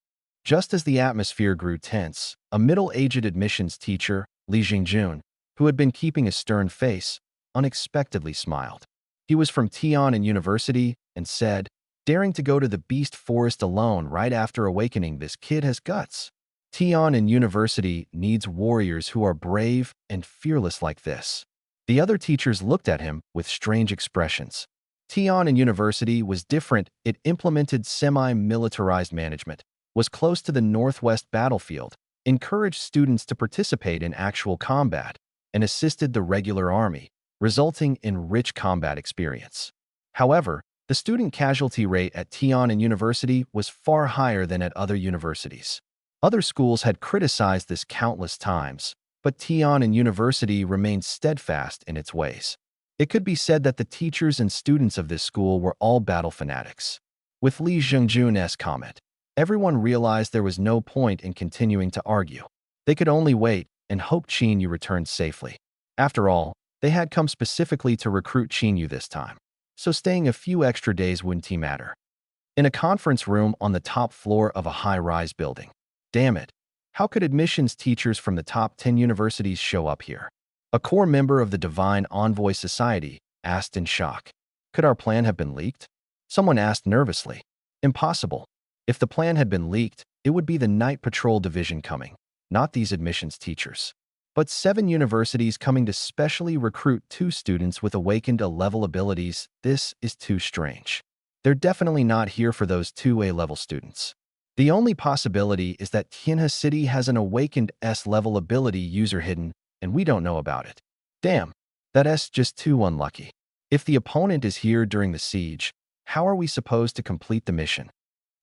Just as the atmosphere grew tense, a middle-aged admissions teacher, Li Jingjun, who had been keeping a stern face, unexpectedly smiled. He was from Tian'an University and said, daring to go to the beast forest alone right after awakening, this kid has guts. Tian'an University needs warriors who are brave and fearless like this. The other teachers looked at him with strange expressions. Tian'an University was different. It implemented semi-militarized management, was close to the northwest battlefield, encouraged students to participate in actual combat, and assisted the regular army, resulting in rich combat experience. However, the student casualty rate at Tian'an University was far higher than at other universities. Other schools had criticized this countless times, but Tian'an University remained steadfast in its ways. It could be said that the teachers and students of this school were all battle fanatics. With Li Jingjun's comment, everyone realized there was no point in continuing to argue. They could only wait and hope Qingyu returned safely. After all, they had come specifically to recruit Qingyu this time, so staying a few extra days wouldn't matter. In a conference room on the top floor of a high-rise building. Damn it, how could admissions teachers from the top 10 universities show up here? A core member of the Divine Envoy Society asked in shock. Could our plan have been leaked? Someone asked nervously. Impossible. If the plan had been leaked, it would be the Night Patrol Division coming, not these admissions teachers. But 7 universities coming to specially recruit 2 students with awakened A-level abilities, this is too strange. They're definitely not here for those 2 A-level students. The only possibility is that Tianhe City has an awakened S-level ability user hidden, and we don't know about it. Damn, that's just too unlucky. If the opponent is here during the siege, how are we supposed to complete the mission?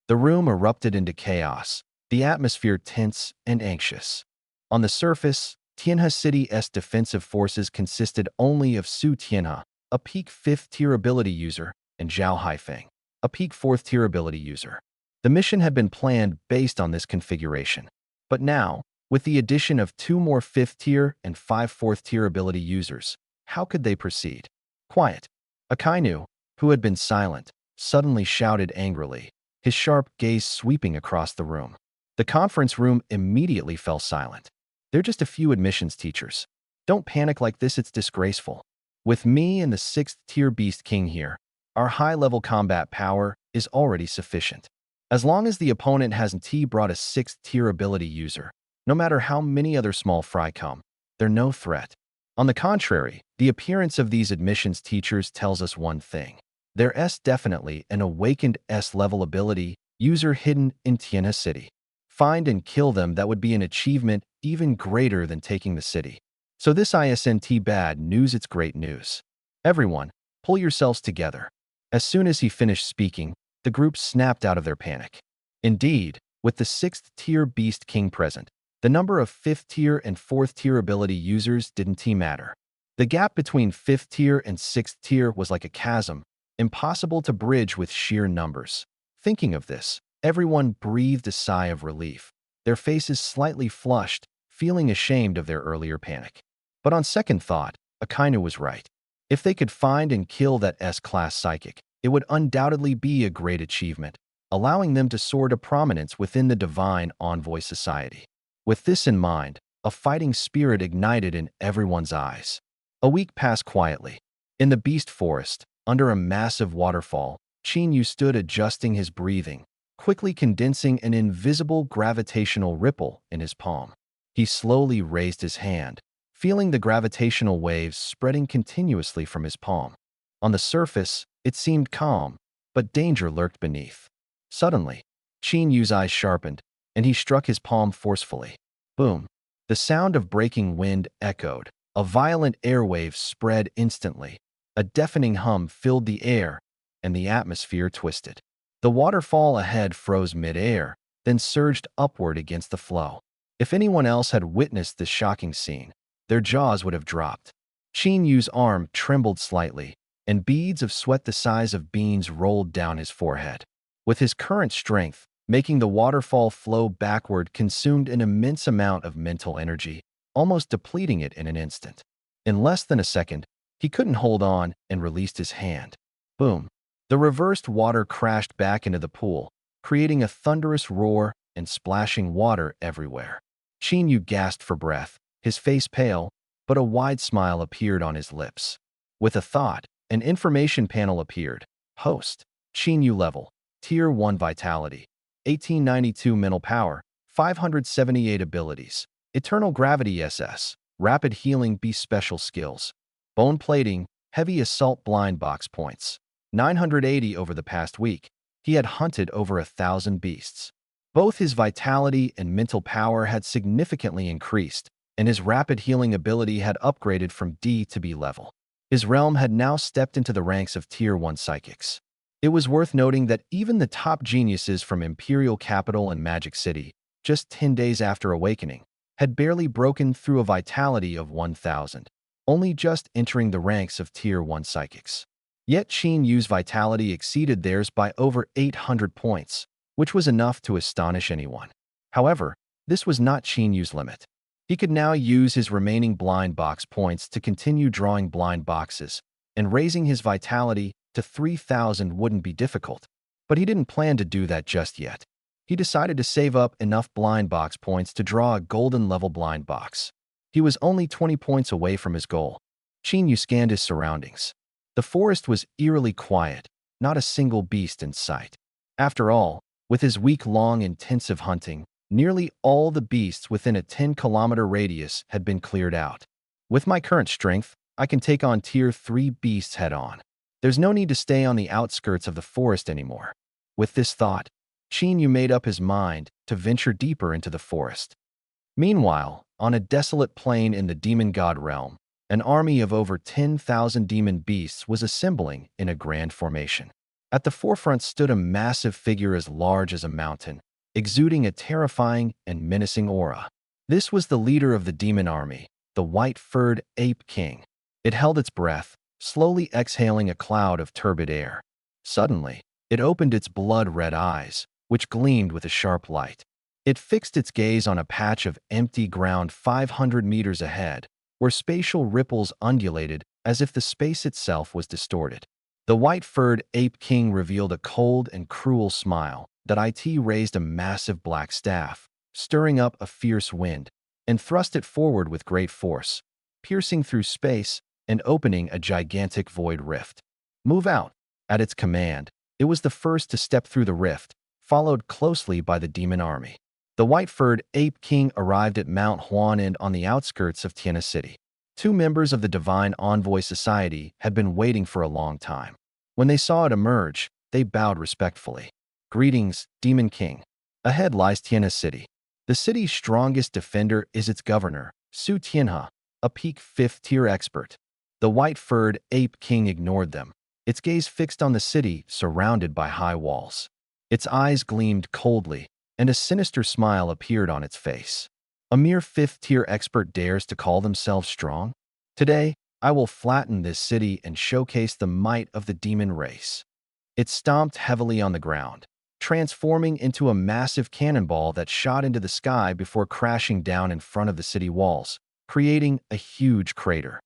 The room erupted into chaos, the atmosphere tense and anxious. On the surface, Tianhe City's defensive forces consisted only of Su Tianhe, a peak 5th-tier ability user, and Zhao Haifeng, a peak 4th-tier ability user. The mission had been planned based on this configuration. But now, With the addition of 2 more 5th tier and 5 4th tier ability users, how could they proceed? Quiet. Akainu, who had been silent, suddenly shouted angrily, his sharp gaze sweeping across the room. The conference room immediately fell silent. They're just a few admissions teachers. Don't panic like this, it's disgraceful. With me and the 6th tier Beast King here, our high-level combat power is already sufficient. As long as the opponent hasn't brought a 6th tier ability user, no matter how many other small fry come, they're no threat. On the contrary, the appearance of these admissions teachers tells us one thing. They're definitely an awakened S-level ability user hidden in Tianhe City. Find and kill them, that would be an achievement even greater than taking the city. So this isn't bad news, it's great news. Everyone, pull yourselves together. As soon as he finished speaking, the group snapped out of their panic. Indeed, with the 6th tier Beast King present, the number of 5th tier and 4th tier ability users didn't matter. The gap between 5th tier and 6th tier was like a chasm, impossible to bridge with sheer numbers. Thinking of this, everyone breathed a sigh of relief, their faces slightly flushed, feeling ashamed of their earlier panic. But on second thought, Akainu was right. If they could find and kill that S-class psychic, it would undoubtedly be a great achievement, allowing them to soar to prominence within the Divine Envoy Society. With this in mind, a fighting spirit ignited in everyone's eyes. A week passed quietly. In the Beast Forest, under a massive waterfall, Qin stood adjusting his breathing, quickly condensing an invisible gravitational ripple in his palm. He slowly raised his hand, feeling the gravitational waves spreading continuously from his palm. On the surface, it seemed calm, but danger lurked beneath. Suddenly, Qin eyes sharpened, and he struck his palm forcefully. Boom! The sound of breaking wind echoed. A violent airwave spread instantly. A deafening hum filled the air, and the atmosphere twisted. The waterfall ahead froze mid-air, then surged upward against the flow. If anyone else had witnessed this shocking scene, their jaws would have dropped. Qin arm trembled slightly, and beads of sweat the size of beans rolled down his forehead. With his current strength, making the waterfall flow backward consumed an immense amount of mental energy, almost depleting it in an instant. In less than a second, he couldn't hold on and released his hand. Boom! The reversed water crashed back into the pool, creating a thunderous roar and splashing water everywhere. Qin gasped for breath, his face pale, but a wide smile appeared on his lips. With a thought, an information panel appeared. Host, Qin level, Tier 1 Vitality, 1892 mental power, 578 abilities, Eternal Gravity SS, Rapid Healing B special skills, Bone Plating, Heavy Assault blind box points, 980 over the past week. He had hunted over 1,000 beasts. Both his vitality and mental power had significantly increased, and his rapid healing ability had upgraded from D to B level. His realm had now stepped into the ranks of Tier 1 psychics. It was worth noting that even the top geniuses from Imperial Capital and Magic City, just 10 days after awakening, had barely broken through a vitality of 1,000, only just entering the ranks of Tier 1 psychics. Yet Qin's vitality exceeded theirs by over 800 points, which was enough to astonish anyone. However, this was not Qin's limit. He could now use his remaining blind box points to continue drawing blind boxes, and raising his vitality to 3,000 wouldn't be difficult. But he didn't plan to do that just yet. He decided to save up enough blind box points to draw a golden level blind box. He was only 20 points away from his goal. Qin scanned his surroundings. The forest was eerily quiet, not a single beast in sight. After all, with his week-long intensive hunting, nearly all the beasts within a 10-kilometer radius had been cleared out. With my current strength, I can take on Tier 3 beasts head-on. There's no need to stay on the outskirts of the forest anymore. With this thought, Qin made up his mind to venture deeper into the forest. Meanwhile, on a desolate plain in the demon god realm, an army of over 10,000 demon beasts was assembling in a grand formation. At the forefront stood a massive figure as large as a mountain, exuding a terrifying and menacing aura. This was the leader of the demon army, the white-furred Ape King. It held its breath, slowly exhaling a cloud of turbid air. Suddenly, it opened its blood-red eyes, which gleamed with a sharp light. It fixed its gaze on a patch of empty ground 500 meters ahead, where spatial ripples undulated as if the space itself was distorted. The white-furred ape king revealed a cold and cruel smile. It raised a massive black staff, stirring up a fierce wind, and thrust it forward with great force, piercing through space and opening a gigantic void rift. Move out! At its command, it was the first to step through the rift, followed closely by the demon army. The white-furred ape king arrived at Mount Huanan on the outskirts of Tiana City. Two members of the Divine Envoy Society had been waiting for a long time. When they saw it emerge, they bowed respectfully. Greetings, Demon King. Ahead lies Tiana City. The city's strongest defender is its governor, Su Tianhe, a peak 5th-tier expert. The white-furred ape king ignored them, its gaze fixed on the city surrounded by high walls. Its eyes gleamed coldly, and a sinister smile appeared on its face. A mere 5th-tier expert dares to call themselves strong? Today, I will flatten this city and showcase the might of the demon race. It stomped heavily on the ground, transforming into a massive cannonball that shot into the sky before crashing down in front of the city walls, creating a huge crater.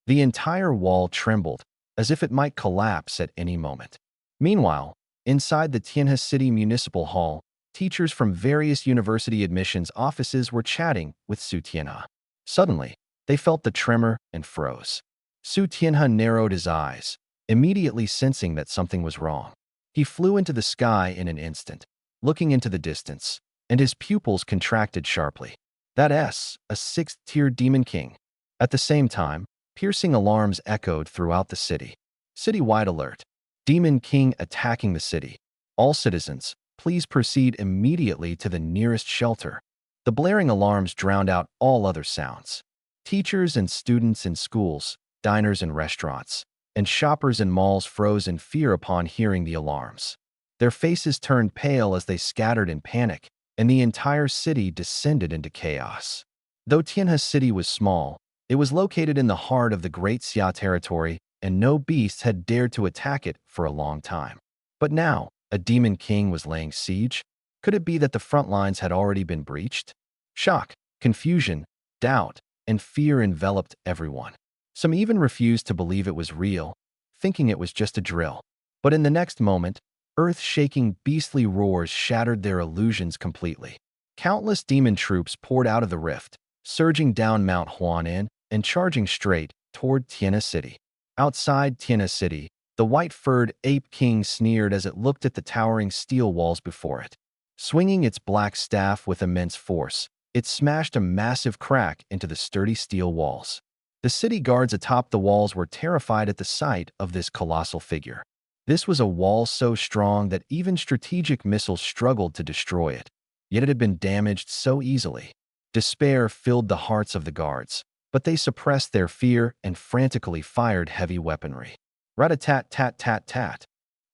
The entire wall trembled, as if it might collapse at any moment. Meanwhile, inside the Tianhe City Municipal Hall, teachers from various university admissions offices were chatting with Su Tianhe. Suddenly, they felt the tremor and froze. Su Tianhe narrowed his eyes, immediately sensing that something was wrong. He flew into the sky in an instant, looking into the distance, and his pupils contracted sharply. That's a 6th-tier demon king. At the same time, piercing alarms echoed throughout the city. Citywide alert. Demon king attacking the city. All citizens, please proceed immediately to the nearest shelter. The blaring alarms drowned out all other sounds. Teachers and students in schools, diners and restaurants, and shoppers in malls froze in fear upon hearing the alarms. Their faces turned pale as they scattered in panic, and the entire city descended into chaos. Though Tianhe City was small, it was located in the heart of the Great Xia territory, and no beast had dared to attack it for a long time. But now, a demon king was laying siege? Could it be that the front lines had already been breached? Shock, confusion, doubt, and fear enveloped everyone. Some even refused to believe it was real, thinking it was just a drill. But in the next moment, earth-shaking beastly roars shattered their illusions completely. Countless demon troops poured out of the rift, surging down Mount Huanan and charging straight toward Tiana City. Outside Tiana City, the white-furred ape king sneered as it looked at the towering steel walls before it. Swinging its black staff with immense force, it smashed a massive crack into the sturdy steel walls. The city guards atop the walls were terrified at the sight of this colossal figure. This was a wall so strong that even strategic missiles struggled to destroy it, yet it had been damaged so easily. Despair filled the hearts of the guards, but they suppressed their fear and frantically fired heavy weaponry. Rat-a-tat-tat-tat-tat.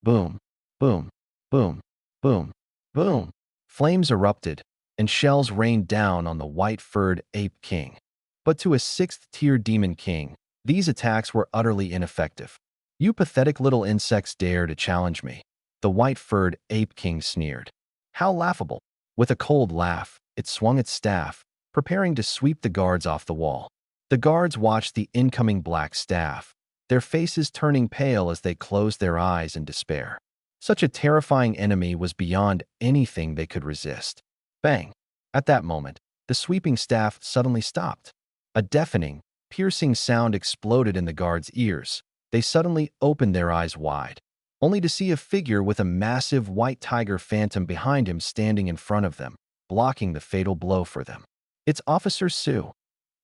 Boom, boom, boom, boom, boom. Flames erupted, and shells rained down on the white-furred ape king. But to a 6th-tier demon king, these attacks were utterly ineffective. You pathetic little insects dare to challenge me, the white-furred ape king sneered. How laughable. With a cold laugh, it swung its staff, preparing to sweep the guards off the wall. The guards watched the incoming black staff, their faces turning pale as they closed their eyes in despair. Such a terrifying enemy was beyond anything they could resist. Bang! At that moment, the sweeping staff suddenly stopped. A deafening, piercing sound exploded in the guards' ears. They suddenly opened their eyes wide, only to see a figure with a massive white tiger phantom behind him standing in front of them, blocking the fatal blow for them. It's Officer Su,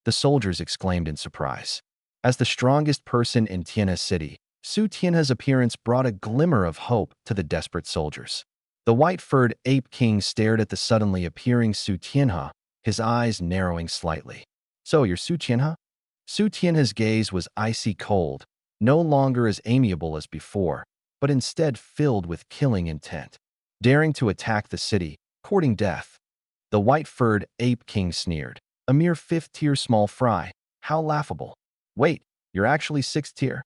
the soldiers exclaimed in surprise. As the strongest person in Tiana City, Su Tianhe's appearance brought a glimmer of hope to the desperate soldiers. The white-furred ape king stared at the suddenly appearing Su Tianhe, his eyes narrowing slightly. So you're Su Tianhe? Su Tianhe's gaze was icy cold, no longer as amiable as before, but instead filled with killing intent. Daring to attack the city, courting death. The white-furred ape king sneered. A mere 5th-tier small fry. How laughable. Wait, you're actually 6th tier?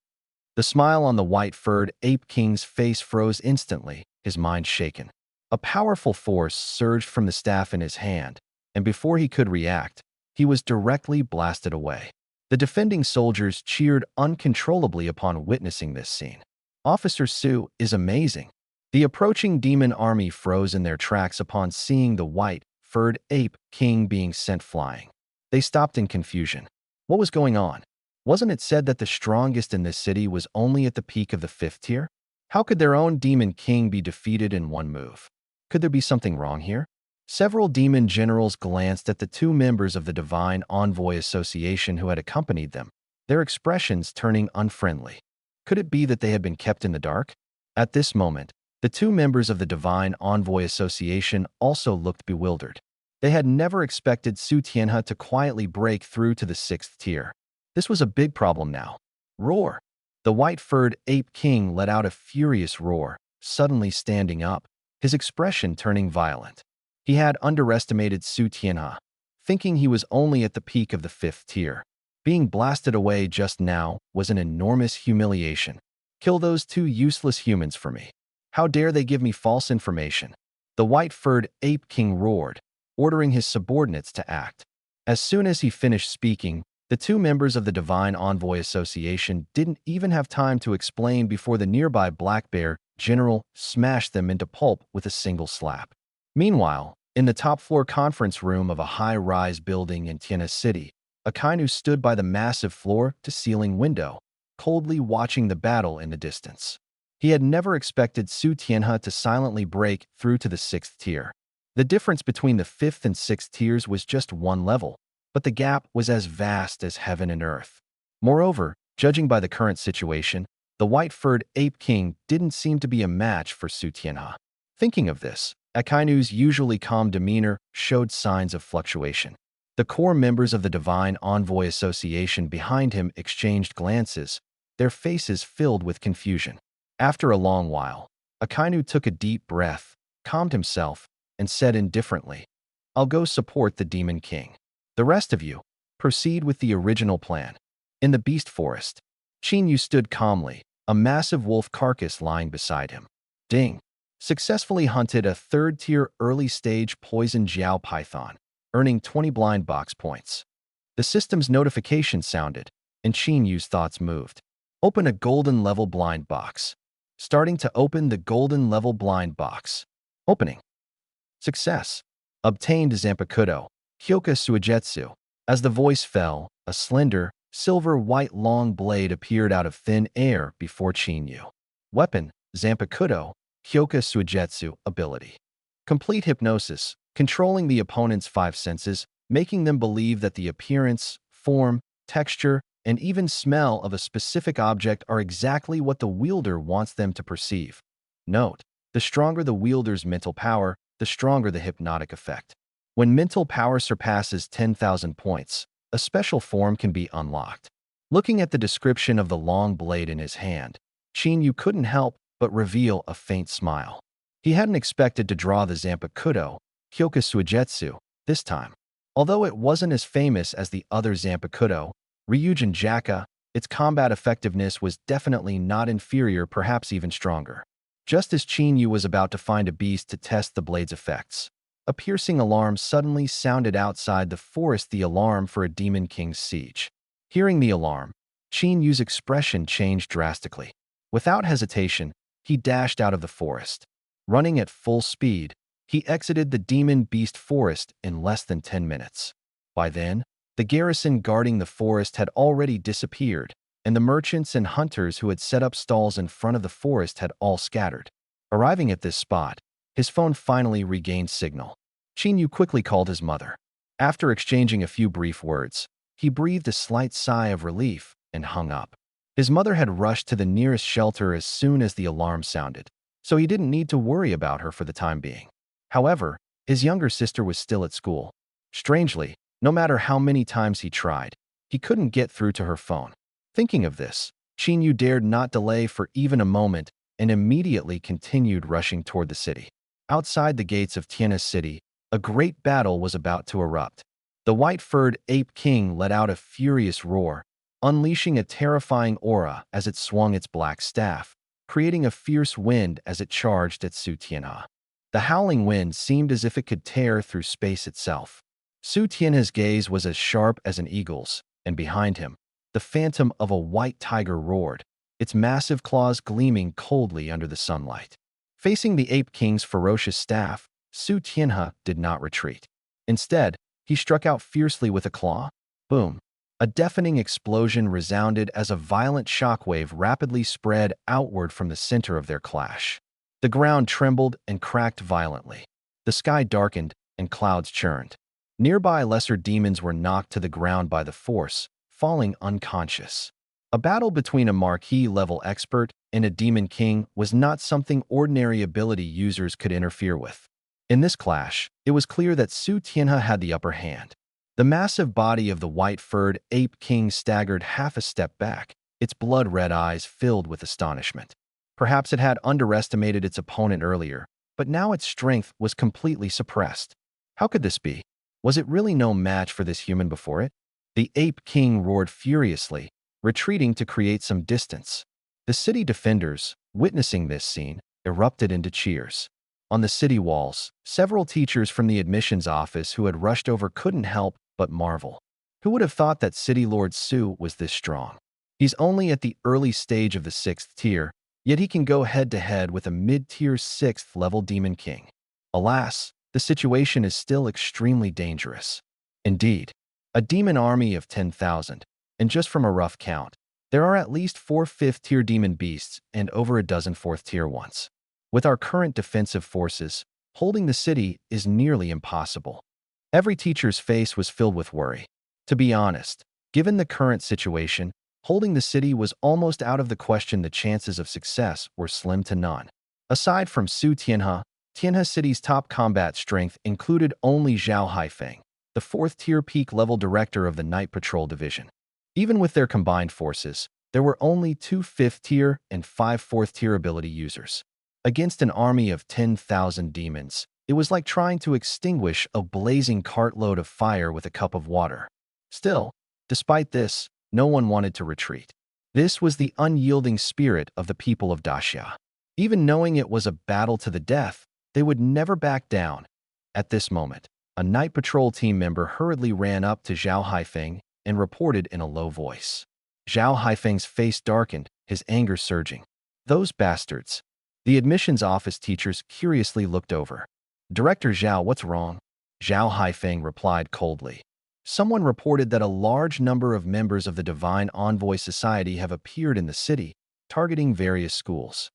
The smile on the white-furred ape king's face froze instantly, his mind shaken. A powerful force surged from the staff in his hand, and before he could react, he was directly blasted away. The defending soldiers cheered uncontrollably upon witnessing this scene. Officer Su is amazing. The approaching demon army froze in their tracks upon seeing the white-furred ape king being sent flying. They stopped in confusion. What was going on? Wasn't it said that the strongest in this city was only at the peak of the 5th tier? How could their own demon king be defeated in one move? Could there be something wrong here? Several demon generals glanced at the two members of the Divine Envoy Association who had accompanied them, their expressions turning unfriendly. Could it be that they had been kept in the dark? At this moment, the two members of the Divine Envoy Association also looked bewildered. They had never expected Su Tianhe to quietly break through to the 6th tier. This was a big problem now. Roar! The white-furred ape king let out a furious roar, suddenly standing up, his expression turning violent. He had underestimated Su Tianhe, thinking he was only at the peak of the 5th tier. Being blasted away just now was an enormous humiliation. Kill those two useless humans for me. How dare they give me false information? The white-furred ape king roared, ordering his subordinates to act. As soon as he finished speaking, the two members of the Divine Envoy Association didn't even have time to explain before the nearby Black Bear general smashed them into pulp with a single slap. Meanwhile, in the top-floor conference room of a high-rise building in Tianhe City, Akainu stood by the massive floor-to-ceiling window, coldly watching the battle in the distance. He had never expected Su Tianhe to silently break through to the 6th tier. The difference between the 5th and 6th tiers was just one level, but the gap was as vast as heaven and earth. Moreover, judging by the current situation, the white-furred ape king didn't seem to be a match for Su Tianhe. Thinking of this, Akainu's usually calm demeanor showed signs of fluctuation. The core members of the Divine Envoy Association behind him exchanged glances, their faces filled with confusion. After a long while, Akainu took a deep breath, calmed himself, and said indifferently, "I'll go support the Demon King. The rest of you, proceed with the original plan." In the beast forest, Qin stood calmly, a massive wolf carcass lying beside him. Ding! Successfully hunted a 3rd-tier early-stage poison Jiao python, earning 20 blind box points. The system's notification sounded, and Qin Yu's thoughts moved. Open a golden level blind box. Starting to open the golden level blind box. Opening. Success. Obtained Zanpakuto, Hyoka Suijetsu. As the voice fell, a slender, silver-white long blade appeared out of thin air before Qin Yu. Weapon, Zanpakuto, Hyoka Suijetsu ability. Complete hypnosis, controlling the opponent's 5 senses, making them believe that the appearance, form, texture, and even smell of a specific object are exactly what the wielder wants them to perceive. Note, the stronger the wielder's mental power, the stronger the hypnotic effect. When mental power surpasses 10,000 points, a special form can be unlocked. Looking at the description of the long blade in his hand, Qin Yu couldn't help but reveal a faint smile. He hadn't expected to draw the Zanpakuto, Hyoka Suijetsu, this time. Although it wasn't as famous as the other Zanpakuto, Ryujin Jaka, its combat effectiveness was definitely not inferior, perhaps even stronger. Just as Qin Yu was about to find a beast to test the blade's effects, a piercing alarm suddenly sounded outside the forest, the alarm for a Demon King's siege. Hearing the alarm, Qin Yu's expression changed drastically. Without hesitation, he dashed out of the forest. Running at full speed, he exited the Demon Beast Forest in less than 10 minutes. By then, the garrison guarding the forest had already disappeared, and the merchants and hunters who had set up stalls in front of the forest had all scattered. Arriving at this spot, his phone finally regained signal. Qin Yu quickly called his mother. After exchanging a few brief words, he breathed a slight sigh of relief and hung up. His mother had rushed to the nearest shelter as soon as the alarm sounded, so he didn't need to worry about her for the time being. However, his younger sister was still at school. Strangely, no matter how many times he tried, he couldn't get through to her phone. Thinking of this, Qin Yu dared not delay for even a moment and immediately continued rushing toward the city. Outside the gates of Tianhe City, a great battle was about to erupt. The white-furred ape king let out a furious roar, unleashing a terrifying aura as it swung its black staff, creating a fierce wind as it charged at Su Tianhe. The howling wind seemed as if it could tear through space itself. Su Tianhe's gaze was as sharp as an eagle's, and behind him, the phantom of a white tiger roared, its massive claws gleaming coldly under the sunlight. Facing the Ape King's ferocious staff, Su Tianhe did not retreat. Instead, he struck out fiercely with a claw. Boom! A deafening explosion resounded as a violent shockwave rapidly spread outward from the center of their clash. The ground trembled and cracked violently. The sky darkened and clouds churned. Nearby lesser demons were knocked to the ground by the force, falling unconscious. A battle between a marquee-level expert and a demon king was not something ordinary ability users could interfere with. In this clash, it was clear that Su Tianhe had the upper hand. The massive body of the white-furred ape king staggered half a step back, its blood-red eyes filled with astonishment. Perhaps it had underestimated its opponent earlier, but now its strength was completely suppressed. How could this be? Was it really no match for this human before it? The ape king roared furiously, retreating to create some distance. The city defenders, witnessing this scene, erupted into cheers. On the city walls, several teachers from the admissions office who had rushed over couldn't help but marvel. Who would have thought that City Lord Su was this strong? He's only at the early stage of the 6th tier, yet he can go head-to-head with a mid-tier 6th-level Demon King. Alas, the situation is still extremely dangerous. Indeed, a demon army of 10,000, and just from a rough count, there are at least 4 5th-tier demon beasts and over a dozen 4th-tier ones. With our current defensive forces, holding the city is nearly impossible. Every teacher's face was filled with worry. To be honest, given the current situation, holding the city was almost out of the question. The chances of success were slim to none. Aside from Su Tianhe, Tianhe City's top combat strength included only Zhao Haifeng, the 4th-tier peak-level director of the Night Patrol Division. Even with their combined forces, there were only 2 5th-tier and 5 4th-tier ability users. Against an army of 10,000 demons, it was like trying to extinguish a blazing cartload of fire with a cup of water. Still, despite this, no one wanted to retreat. This was the unyielding spirit of the people of Daxia. Even knowing it was a battle to the death, they would never back down. At this moment, a night patrol team member hurriedly ran up to Zhao Haifeng and reported in a low voice. Zhao Haifeng's face darkened, his anger surging. Those bastards. The admissions office teachers curiously looked over. Director Zhao, what's wrong? Zhao Haifeng replied coldly. Someone reported that a large number of members of the Divine Envoy Society have appeared in the city, targeting various schools.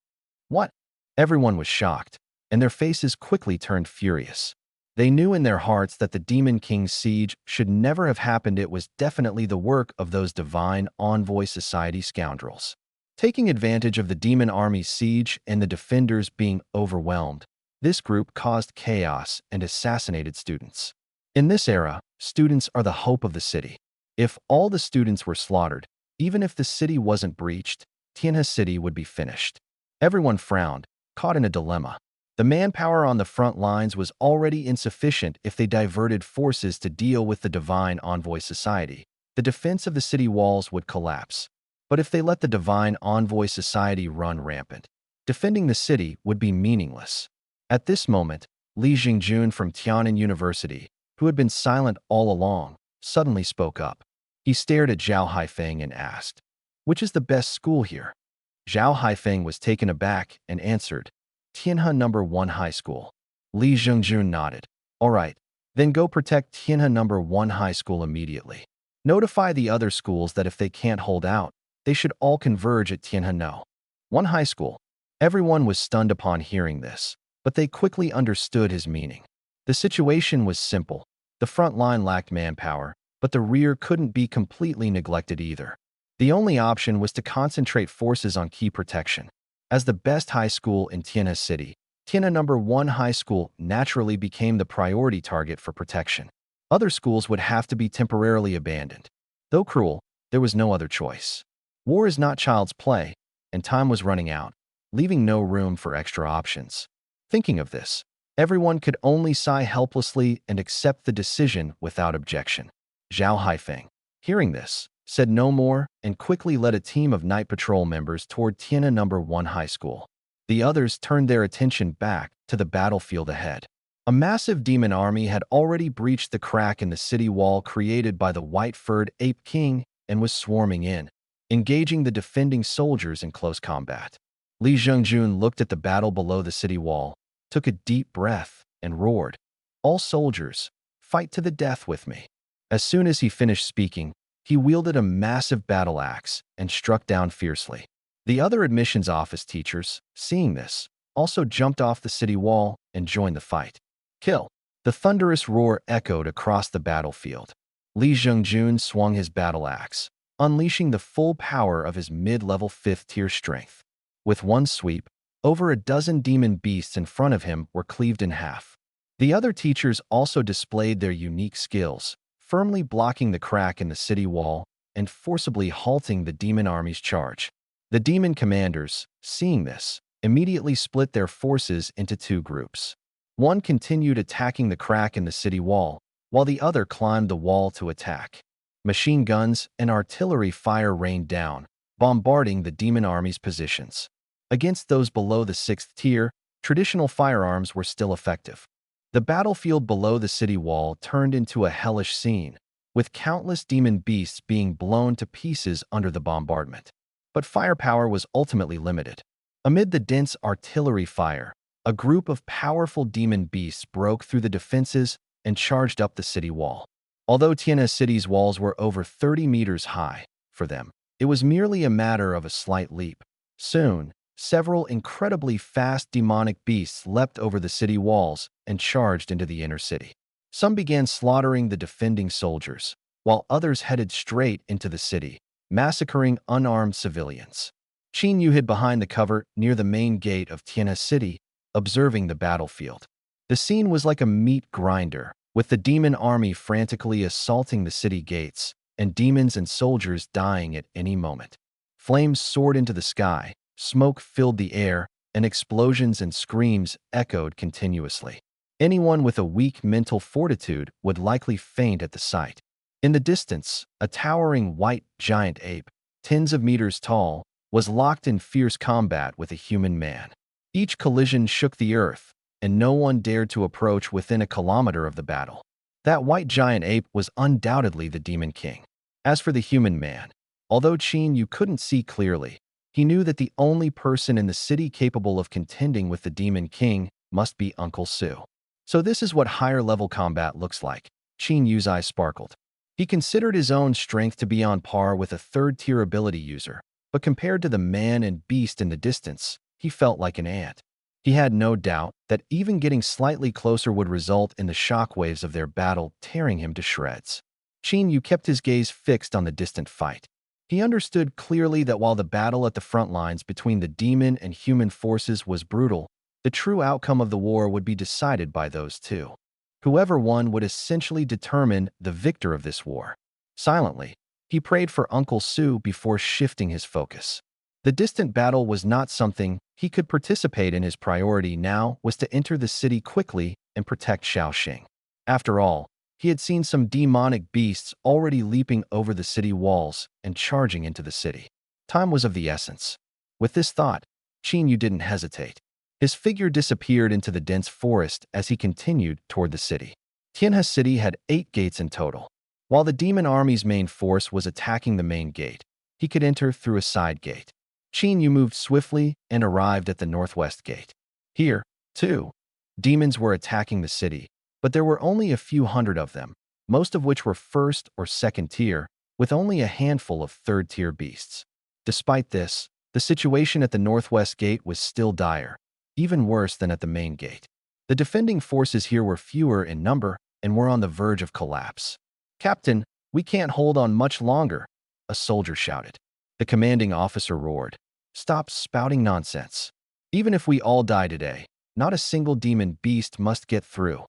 What? Everyone was shocked, and their faces quickly turned furious. They knew in their hearts that the Demon King's siege should never have happened. It was definitely the work of those Divine Envoy Society scoundrels. Taking advantage of the demon army's siege and the defenders being overwhelmed, this group caused chaos and assassinated students. In this era, students are the hope of the city. If all the students were slaughtered, even if the city wasn't breached, Tianhe City would be finished. Everyone frowned, caught in a dilemma. The manpower on the front lines was already insufficient. If they diverted forces to deal with the Divine Envoy Society, the defense of the city walls would collapse. But if they let the Divine Envoy Society run rampant, defending the city would be meaningless. At this moment, Li Jingjun from Tiannan University, who had been silent all along, suddenly spoke up. He stared at Zhao Haifeng and asked, "Which is the best school here?" Zhao Haifeng was taken aback and answered, "Tianhe No. 1 High School." Li Jingjun nodded. "All right, then go protect Tianhe No. 1 High School immediately. Notify the other schools that if they can't hold out, they should all converge at Tianhe No. 1 High School." Everyone was stunned upon hearing this, but they quickly understood his meaning. The situation was simple. The front line lacked manpower, but the rear couldn't be completely neglected either. The only option was to concentrate forces on key protection. As the best high school in Tianhe City, Tianhe No. 1 High School naturally became the priority target for protection. Other schools would have to be temporarily abandoned. Though cruel, there was no other choice. War is not child's play, and time was running out, leaving no room for extra options. Thinking of this, everyone could only sigh helplessly and accept the decision without objection. Zhao Haifeng, hearing this, said no more and quickly led a team of night patrol members toward Tianhe No. 1 High School. The others turned their attention back to the battlefield ahead. A massive demon army had already breached the crack in the city wall created by the white-furred Ape King and was swarming in, engaging the defending soldiers in close combat. Li Zhengjun looked at the battle below the city wall, took a deep breath, and roared, "All soldiers, fight to the death with me." As soon as he finished speaking, he wielded a massive battle axe and struck down fiercely. The other admissions office teachers, seeing this, also jumped off the city wall and joined the fight. Kill! The thunderous roar echoed across the battlefield. Li Zhengjun swung his battle axe, unleashing the full power of his mid-level 5th-tier strength. With one sweep, over a dozen demon beasts in front of him were cleaved in half. The other teachers also displayed their unique skills, firmly blocking the crack in the city wall and forcibly halting the demon army's charge. The demon commanders, seeing this, immediately split their forces into two groups. One continued attacking the crack in the city wall, while the other climbed the wall to attack. Machine guns and artillery fire rained down, bombarding the demon army's positions. Against those below the 6th tier, traditional firearms were still effective. The battlefield below the city wall turned into a hellish scene, with countless demon beasts being blown to pieces under the bombardment. But firepower was ultimately limited. Amid the dense artillery fire, a group of powerful demon beasts broke through the defenses and charged up the city wall. Although Tianhe City's walls were over 30 meters high, for them, it was merely a matter of a slight leap. Soon, several incredibly fast demonic beasts leapt over the city walls and charged into the inner city. Some began slaughtering the defending soldiers, while others headed straight into the city, massacring unarmed civilians. Qin Yu hid behind the cover near the main gate of Tianhe City, observing the battlefield. The scene was like a meat grinder, with the demon army frantically assaulting the city gates, and demons and soldiers dying at any moment. Flames soared into the sky, smoke filled the air, and explosions and screams echoed continuously. Anyone with a weak mental fortitude would likely faint at the sight. In the distance, a towering white giant ape, tens of meters tall, was locked in fierce combat with a human man. Each collision shook the earth, and no one dared to approach within a kilometer of the battle. That white giant ape was undoubtedly the Demon King. As for the human man, although Qin Yu couldn't see clearly, he knew that the only person in the city capable of contending with the Demon King must be Uncle Su. So this is what higher-level combat looks like. Qin Yu's eyes sparkled. He considered his own strength to be on par with a third-tier ability user, but compared to the man and beast in the distance, he felt like an ant. He had no doubt that even getting slightly closer would result in the shockwaves of their battle tearing him to shreds. Qin Yu kept his gaze fixed on the distant fight. He understood clearly that while the battle at the front lines between the demon and human forces was brutal, the true outcome of the war would be decided by those two. Whoever won would essentially determine the victor of this war. Silently, he prayed for Uncle Su before shifting his focus. The distant battle was not something he could participate in. His priority now was to enter the city quickly and protect Shaoxing. After all, he had seen some demonic beasts already leaping over the city walls and charging into the city. Time was of the essence. With this thought, Qin Yu didn't hesitate. His figure disappeared into the dense forest as he continued toward the city. Tianhe City had 8 gates in total. While the demon army's main force was attacking the main gate, he could enter through a side gate. Qin Yu moved swiftly and arrived at the northwest gate. Here, too, demons were attacking the city, but there were only a few hundred of them, most of which were first or second tier, with only a handful of third-tier beasts. Despite this, the situation at the northwest gate was still dire, even worse than at the main gate. The defending forces here were fewer in number and were on the verge of collapse. "Captain, we can't hold on much longer," a soldier shouted. The commanding officer roared, "Stop spouting nonsense. Even if we all die today, not a single demon beast must get through."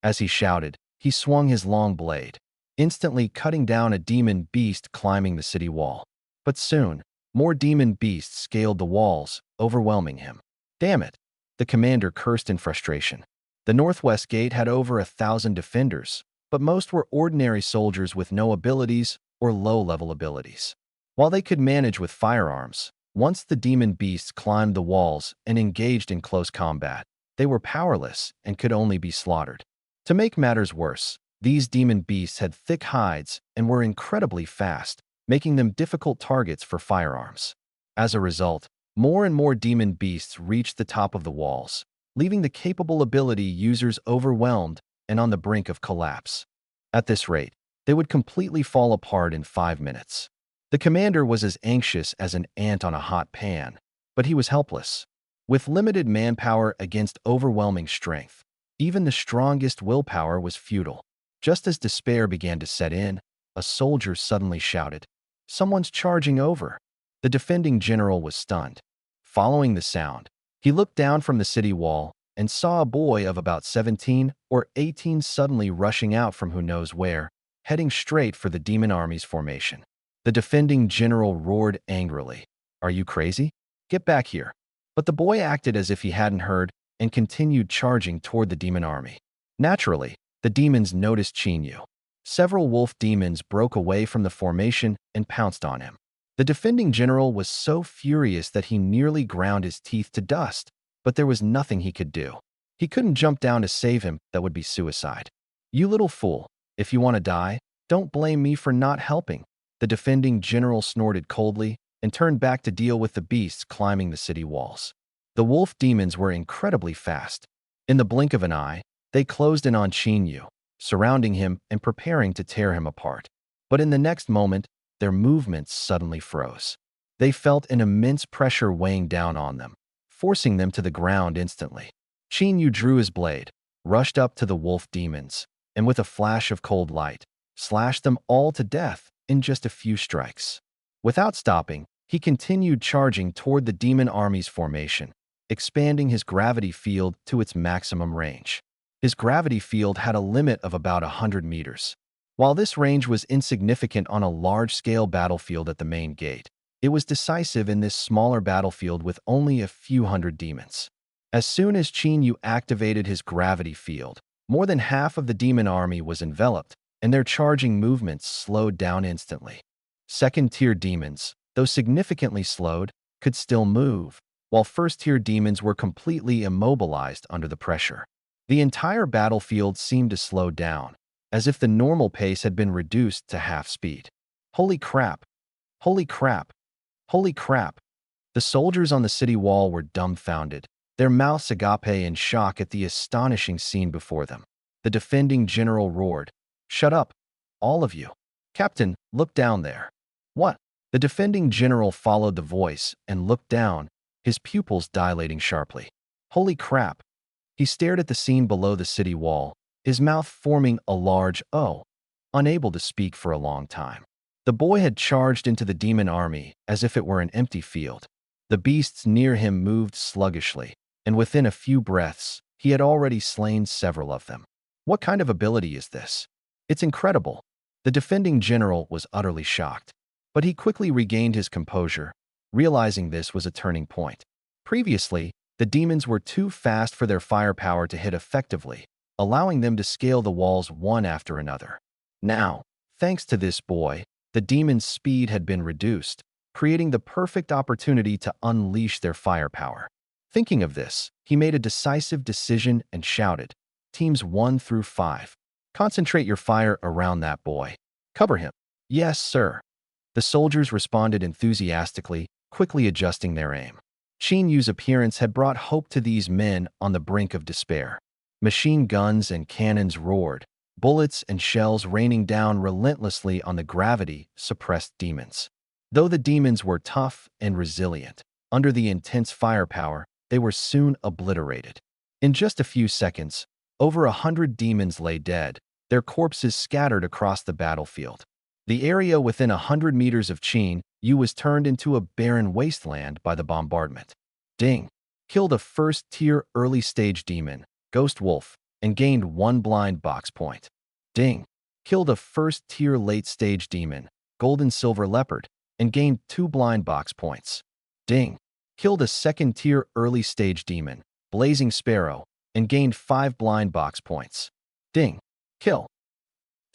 As he shouted, he swung his long blade, instantly cutting down a demon beast climbing the city wall. But soon, more demon beasts scaled the walls, overwhelming him. "Damn it!" the commander cursed in frustration. The northwest gate had over 1,000 defenders, but most were ordinary soldiers with no abilities or low-level abilities. While they could manage with firearms, Once the demon beasts climbed the walls and engaged in close combat, they were powerless and could only be slaughtered. To make matters worse, these demon beasts had thick hides and were incredibly fast, making them difficult targets for firearms. As a result, more and more demon beasts reached the top of the walls, leaving the capable ability users overwhelmed and on the brink of collapse. At this rate, they would completely fall apart in 5 minutes. The commander was as anxious as an ant on a hot pan, but he was helpless. With limited manpower against overwhelming strength, even the strongest willpower was futile. Just as despair began to set in, a soldier suddenly shouted, "Someone's charging over!" The defending general was stunned. Following the sound, he looked down from the city wall and saw a boy of about 17 or 18 suddenly rushing out from who knows where, heading straight for the demon army's formation. The defending general roared angrily, "Are you crazy? Get back here!" But the boy acted as if he hadn't heard and continued charging toward the demon army. Naturally, the demons noticed Chinyu. Several wolf demons broke away from the formation and pounced on him. The defending general was so furious that he nearly ground his teeth to dust, but there was nothing he could do. He couldn't jump down to save him. That would be suicide. "You little fool. If you want to die, don't blame me for not helping." The defending general snorted coldly and turned back to deal with the beasts climbing the city walls. The wolf demons were incredibly fast. In the blink of an eye, they closed in on Chinyu, surrounding him and preparing to tear him apart. But in the next moment, their movements suddenly froze. They felt an immense pressure weighing down on them, forcing them to the ground instantly. Chinyu drew his blade, rushed up to the wolf demons, and with a flash of cold light, slashed them all to death in just a few strikes. Without stopping, he continued charging toward the demon army's formation, expanding his gravity field to its maximum range. His gravity field had a limit of about 100 meters. While this range was insignificant on a large-scale battlefield at the main gate, it was decisive in this smaller battlefield with only a few hundred demons. As soon as Chinyu activated his gravity field, more than half of the demon army was enveloped, and their charging movements slowed down instantly. Second-tier demons, though significantly slowed, could still move, while first-tier demons were completely immobilized under the pressure. The entire battlefield seemed to slow down, as if the normal pace had been reduced to half speed. Holy crap! Holy crap! Holy crap! The soldiers on the city wall were dumbfounded, their mouths agape in shock at the astonishing scene before them. The defending general roared, "Shut up, all of you. Captain, look down there." "What?" The defending general followed the voice and looked down, his pupils dilating sharply. Holy crap! He stared at the scene below the city wall, his mouth forming a large O, unable to speak for a long time. The boy had charged into the demon army as if it were an empty field. The beasts near him moved sluggishly, and within a few breaths, he had already slain several of them. What kind of ability is this? It's incredible. The defending general was utterly shocked, but he quickly regained his composure, realizing this was a turning point. Previously, the demons were too fast for their firepower to hit effectively, allowing them to scale the walls one after another. Now, thanks to this boy, the demons' speed had been reduced, creating the perfect opportunity to unleash their firepower. Thinking of this, he made a decisive decision and shouted, "Teams 1 through 5, concentrate your fire around that boy. Cover him." "Yes, sir." The soldiers responded enthusiastically, quickly adjusting their aim. Chinyu's appearance had brought hope to these men on the brink of despair. Machine guns and cannons roared, bullets and shells raining down relentlessly on the gravity-suppressed demons. Though the demons were tough and resilient, under the intense firepower, they were soon obliterated. In just a few seconds, over 100 demons lay dead, their corpses scattered across the battlefield. The area within 100 meters of Chin-Yu was turned into a barren wasteland by the bombardment. Ding! Killed a first-tier early-stage demon, Ghost Wolf, and gained 1 blind box point. Ding! Killed a first-tier late-stage demon, Golden Silver Leopard, and gained 2 blind box points. Ding! Killed a second-tier early-stage demon, Blazing Sparrow, and gained 5 blind box points. Ding! Kill!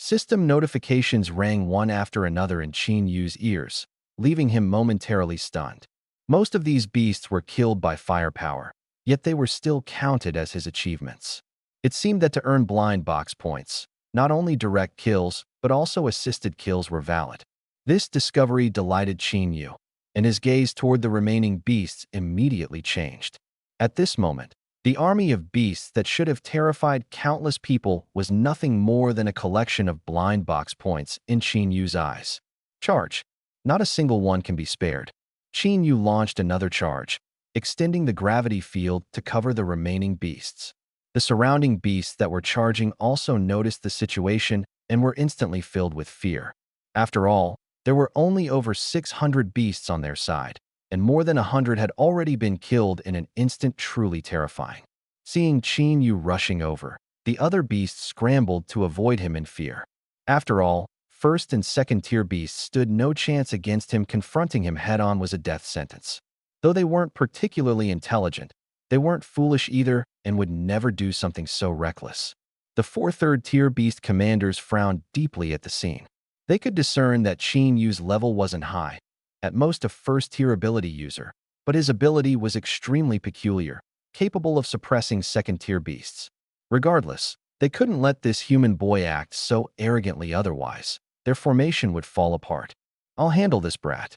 System notifications rang one after another in Chin Yu's ears, leaving him momentarily stunned. Most of these beasts were killed by firepower, yet they were still counted as his achievements. It seemed that to earn blind box points, not only direct kills, but also assisted kills were valid. This discovery delighted Qin Yu, and his gaze toward the remaining beasts immediately changed. At this moment, the army of beasts that should have terrified countless people was nothing more than a collection of blind box points in Qin Yu's eyes. Charge. Not a single one can be spared. Qin Yu launched another charge, extending the gravity field to cover the remaining beasts. The surrounding beasts that were charging also noticed the situation and were instantly filled with fear. After all, there were only over 600 beasts on their side, and more than 100 had already been killed in an instant truly terrifying. Seeing Qin Yu rushing over, the other beasts scrambled to avoid him in fear. After all, first and second tier beasts stood no chance against him. Confronting him head-on was a death sentence. Though they weren't particularly intelligent, they weren't foolish either and would never do something so reckless. The four third-tier beast commanders frowned deeply at the scene. They could discern that Qin Yu's level wasn't high, at most a first-tier ability user, but his ability was extremely peculiar, capable of suppressing second-tier beasts. Regardless, they couldn't let this human boy act so arrogantly otherwise. Their formation would fall apart. "I'll handle this brat."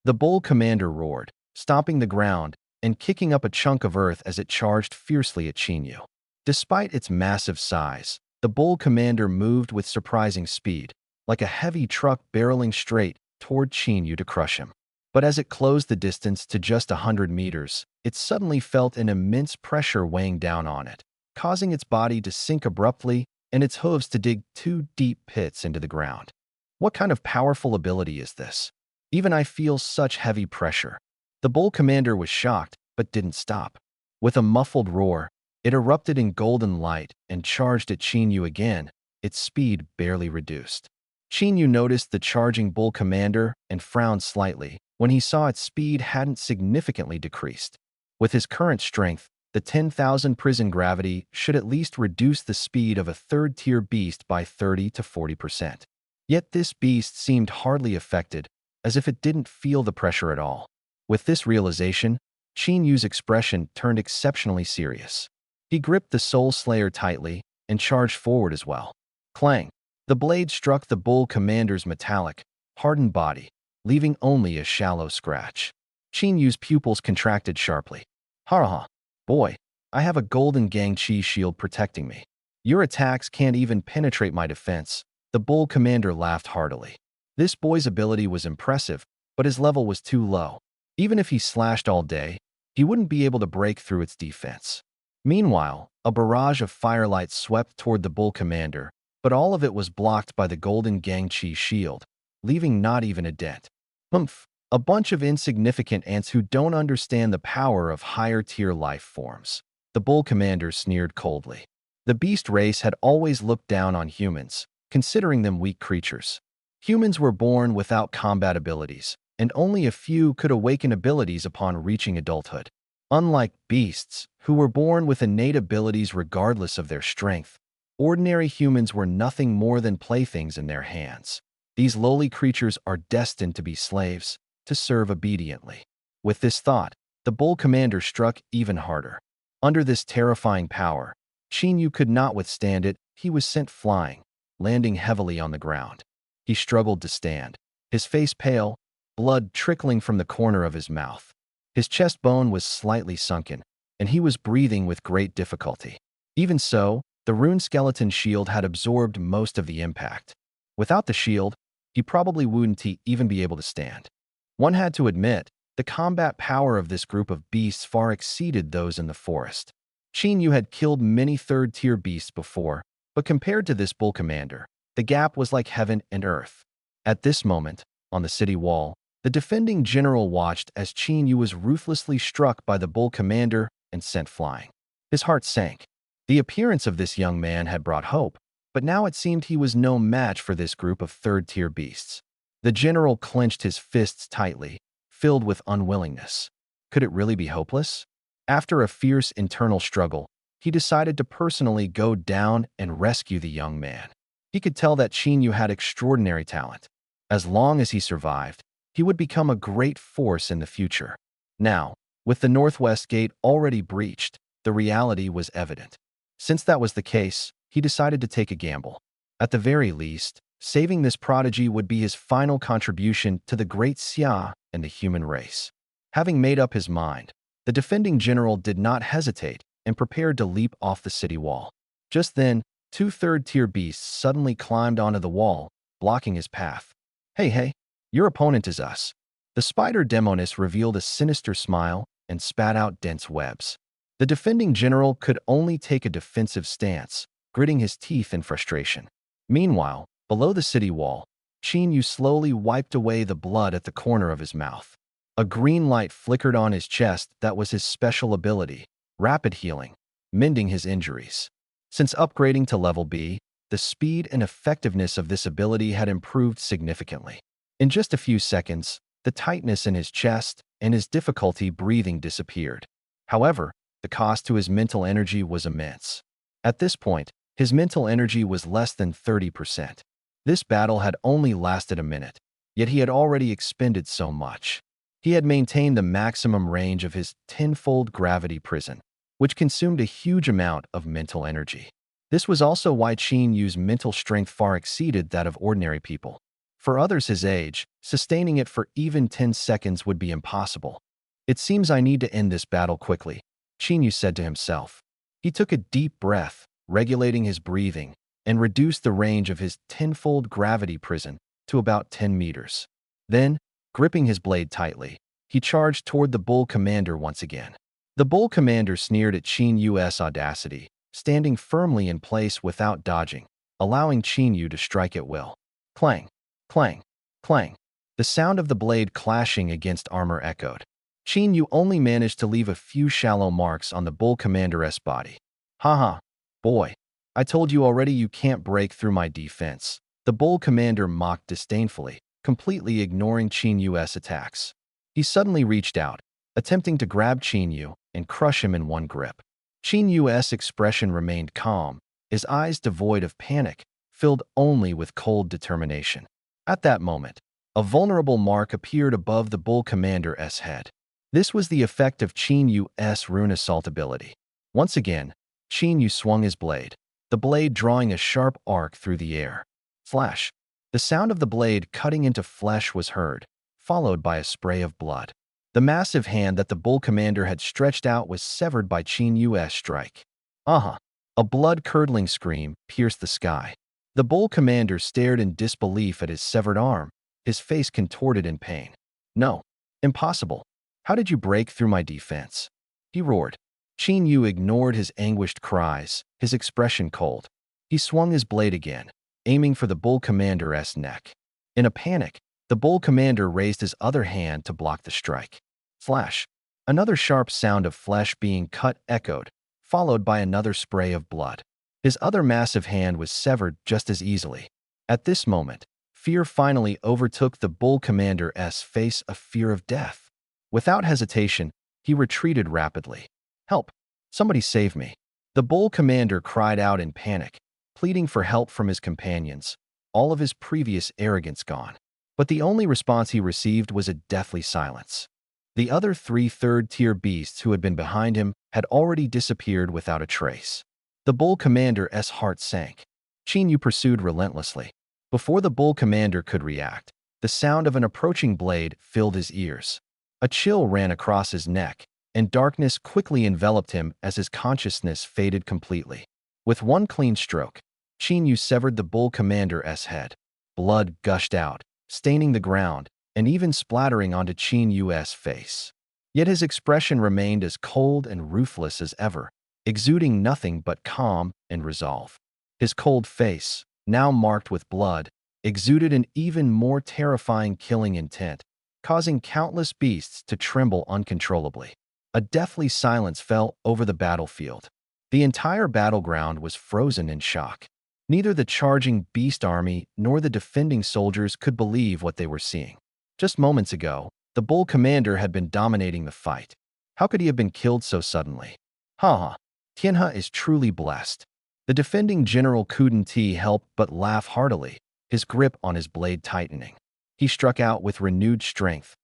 The bull commander roared, stomping the ground and kicking up a chunk of earth as it charged fiercely at Qin Yu. Despite its massive size, the bull commander moved with surprising speed, like a heavy truck barreling straight toward Qin Yu to crush him. But as it closed the distance to just 100 meters, it suddenly felt an immense pressure weighing down on it, causing its body to sink abruptly and its hooves to dig 2 deep pits into the ground. What kind of powerful ability is this? Even I feel such heavy pressure. The bull commander was shocked, but didn't stop. With a muffled roar, it erupted in golden light and charged at Qin Yu again, its speed barely reduced. Qin Yu noticed the charging bull commander and frowned slightly when he saw its speed hadn't significantly decreased. With his current strength, the 10,000 prison gravity should at least reduce the speed of a third-tier beast by 30 to 40%. Yet this beast seemed hardly affected, as if it didn't feel the pressure at all. With this realization, Qin Yu's expression turned exceptionally serious. He gripped the Soul Slayer tightly and charged forward as well. Clang! The blade struck the bull commander's metallic, hardened body, leaving only a shallow scratch. Qin Yu's pupils contracted sharply. "Ha! Boy, I have a golden Gang Chi shield protecting me. Your attacks can't even penetrate my defense." The bull commander laughed heartily. This boy's ability was impressive, but his level was too low. Even if he slashed all day, he wouldn't be able to break through its defense. Meanwhile, a barrage of firelight swept toward the bull commander, but all of it was blocked by the golden Gang Chi shield, leaving not even a dent. Humph! A bunch of insignificant ants who don't understand the power of higher-tier life forms. The bull commander sneered coldly. The beast race had always looked down on humans, considering them weak creatures. Humans were born without combat abilities, and only a few could awaken abilities upon reaching adulthood. Unlike beasts, who were born with innate abilities regardless of their strength, ordinary humans were nothing more than playthings in their hands. These lowly creatures are destined to be slaves, to serve obediently. With this thought, the bull commander struck even harder. Under this terrifying power, Qin Yu could not withstand it. He was sent flying, landing heavily on the ground. He struggled to stand, his face pale, blood trickling from the corner of his mouth. His chest bone was slightly sunken, and he was breathing with great difficulty. Even so, the rune skeleton shield had absorbed most of the impact. Without the shield, he probably wouldn't even be able to stand. One had to admit, the combat power of this group of beasts far exceeded those in the forest. Qin Yu had killed many third-tier beasts before, but compared to this bull commander, the gap was like heaven and earth. At this moment, on the city wall, the defending general watched as Qin Yu was ruthlessly struck by the bull commander and sent flying. His heart sank. The appearance of this young man had brought hope, but now it seemed he was no match for this group of third-tier beasts. The general clenched his fists tightly, filled with unwillingness. Could it really be hopeless? After a fierce internal struggle, he decided to personally go down and rescue the young man. He could tell that Qin Yu had extraordinary talent. As long as he survived, he would become a great force in the future. Now, with the northwest gate already breached, the reality was evident. Since that was the case, he decided to take a gamble. At the very least, saving this prodigy would be his final contribution to the great Xia and the human race. Having made up his mind, the defending general did not hesitate and prepared to leap off the city wall. Just then, two third-tier beasts suddenly climbed onto the wall, blocking his path. Hey, your opponent is us. The spider demoness revealed a sinister smile and spat out dense webs. The defending general could only take a defensive stance, gritting his teeth in frustration. Meanwhile, below the city wall, Qin Yu slowly wiped away the blood at the corner of his mouth. A green light flickered on his chest that was his special ability, rapid healing, mending his injuries. Since upgrading to level B, the speed and effectiveness of this ability had improved significantly. In just a few seconds, the tightness in his chest and his difficulty breathing disappeared. However, the cost to his mental energy was immense. At this point, his mental energy was less than 30%. This battle had only lasted a minute, yet he had already expended so much. He had maintained the maximum range of his tenfold gravity prison, which consumed a huge amount of mental energy. This was also why Qin Yu's mental strength far exceeded that of ordinary people. For others his age, sustaining it for even 10 seconds would be impossible. It seems I need to end this battle quickly, Qin Yu said to himself. He took a deep breath, regulating his breathing, and reduced the range of his tenfold gravity prison to about 10 meters. Then, gripping his blade tightly, he charged toward the Bull Commander once again. The Bull Commander sneered at Qin Yu's audacity, standing firmly in place without dodging, allowing Qin Yu to strike at will. Clang, clang, clang. The sound of the blade clashing against armor echoed. Qin Yu only managed to leave a few shallow marks on the Bull Commander's body. Haha, boy, I told you already you can't break through my defense. The Bull Commander mocked disdainfully, completely ignoring Qin Yu's attacks. He suddenly reached out, attempting to grab Qin Yu and crush him in one grip. Qin Yu's expression remained calm, his eyes devoid of panic, filled only with cold determination. At that moment, a vulnerable mark appeared above the Bull Commander's head. This was the effect of Qin Yu's rune assault ability. Once again, Qin Yu swung his blade, the blade drawing a sharp arc through the air. Flash! The sound of the blade cutting into flesh was heard, followed by a spray of blood. The massive hand that the Bull Commander had stretched out was severed by Qin Yu's strike. Uh-huh! A blood-curdling scream pierced the sky. The Bull Commander stared in disbelief at his severed arm, his face contorted in pain. No, impossible. How did you break through my defense? He roared. Qin Yu ignored his anguished cries, his expression cold. He swung his blade again, aiming for the Bull Commander's neck. In a panic, the Bull Commander raised his other hand to block the strike. Flash! Another sharp sound of flesh being cut echoed, followed by another spray of blood. His other massive hand was severed just as easily. At this moment, fear finally overtook the Bull Commander's face, a fear of death. Without hesitation, he retreated rapidly. Help! Somebody save me! The Bull Commander cried out in panic, pleading for help from his companions, all of his previous arrogance gone. But the only response he received was a deathly silence. The other three third-tier beasts who had been behind him had already disappeared without a trace. The Bull Commander's heart sank. Qin Yu pursued relentlessly. Before the Bull Commander could react, the sound of an approaching blade filled his ears. A chill ran across his neck, and darkness quickly enveloped him as his consciousness faded completely. With one clean stroke, Qin Yu severed the Bull Commander's head. Blood gushed out, staining the ground, and even splattering onto Qin Yu's face. Yet his expression remained as cold and ruthless as ever, exuding nothing but calm and resolve. His cold face, now marked with blood, exuded an even more terrifying killing intent, causing countless beasts to tremble uncontrollably. A deathly silence fell over the battlefield. The entire battleground was frozen in shock. Neither the charging beast army nor the defending soldiers could believe what they were seeing. Just moments ago, the Bull Commander had been dominating the fight. How could he have been killed so suddenly? Haha, Tianhe is truly blessed. The defending general couldn't help but laugh heartily, his grip on his blade tightening. He struck out with renewed strength,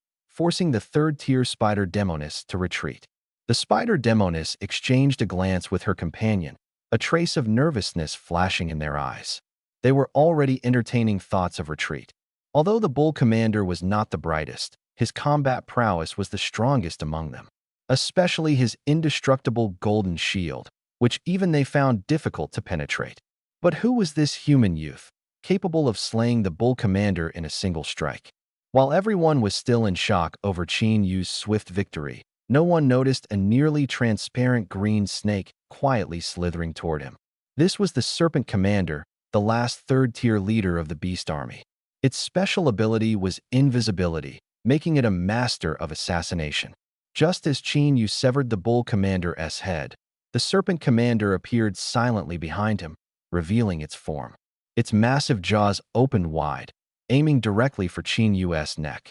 forcing the third-tier spider demoness to retreat. The spider demoness exchanged a glance with her companion, a trace of nervousness flashing in their eyes. They were already entertaining thoughts of retreat. Although the bull commander was not the brightest, his combat prowess was the strongest among them, especially his indestructible golden shield, which even they found difficult to penetrate. But who was this human youth, capable of slaying the bull commander in a single strike? While everyone was still in shock over Qin Yu's swift victory, no one noticed a nearly transparent green snake quietly slithering toward him. This was the Serpent Commander, the last third-tier leader of the Beast Army. Its special ability was invisibility, making it a master of assassination. Just as Qin Yu severed the Bull Commander's head, the Serpent Commander appeared silently behind him, revealing its form. Its massive jaws opened wide, aiming directly for Qin Yu's neck.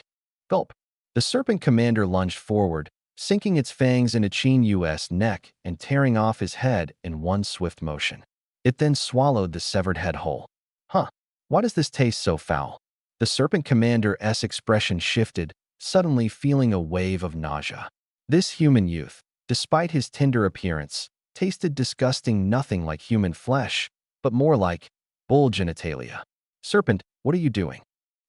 Gulp! The Serpent Commander lunged forward, sinking its fangs into Qin Yu's neck and tearing off his head in one swift motion. It then swallowed the severed head whole. Huh, why does this taste so foul? The Serpent Commander's expression shifted, suddenly feeling a wave of nausea. This human youth, despite his tender appearance, tasted disgusting, nothing like human flesh, but more like bull genitalia. Serpent, what are you doing?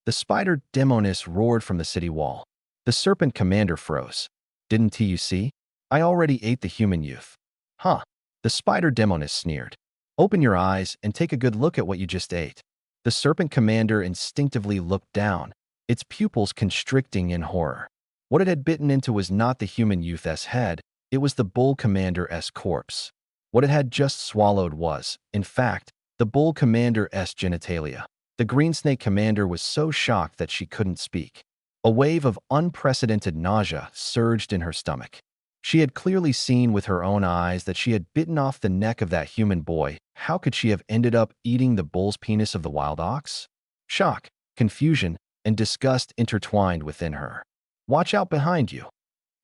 The spider demoness roared from the city wall. The Serpent Commander froze. Didn't you see? I already ate the human youth. Huh. The spider demoness sneered. Open your eyes and take a good look at what you just ate. The Serpent Commander instinctively looked down, its pupils constricting in horror. What it had bitten into was not the human youth's head, it was the Bull Commander's corpse. What it had just swallowed was, in fact, the Bull Commander's genitalia. The Green Snake Commander was so shocked that she couldn't speak. A wave of unprecedented nausea surged in her stomach. She had clearly seen with her own eyes that she had bitten off the neck of that human boy. How could she have ended up eating the bull's penis of the wild ox? Shock, confusion, and disgust intertwined within her. Watch out behind you!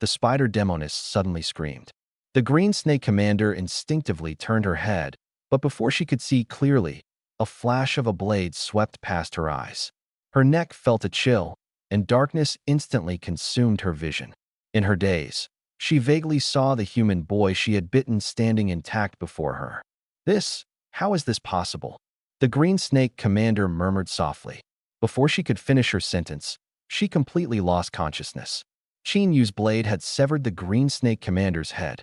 The spider demoness suddenly screamed. The Green Snake Commander instinctively turned her head, but before she could see clearly, a flash of a blade swept past her eyes. Her neck felt a chill, and darkness instantly consumed her vision. In her daze, she vaguely saw the human boy she had bitten standing intact before her. How is this possible? The Green Snake Commander murmured softly. Before she could finish her sentence, she completely lost consciousness. Qin Yu's blade had severed the Green Snake Commander's head.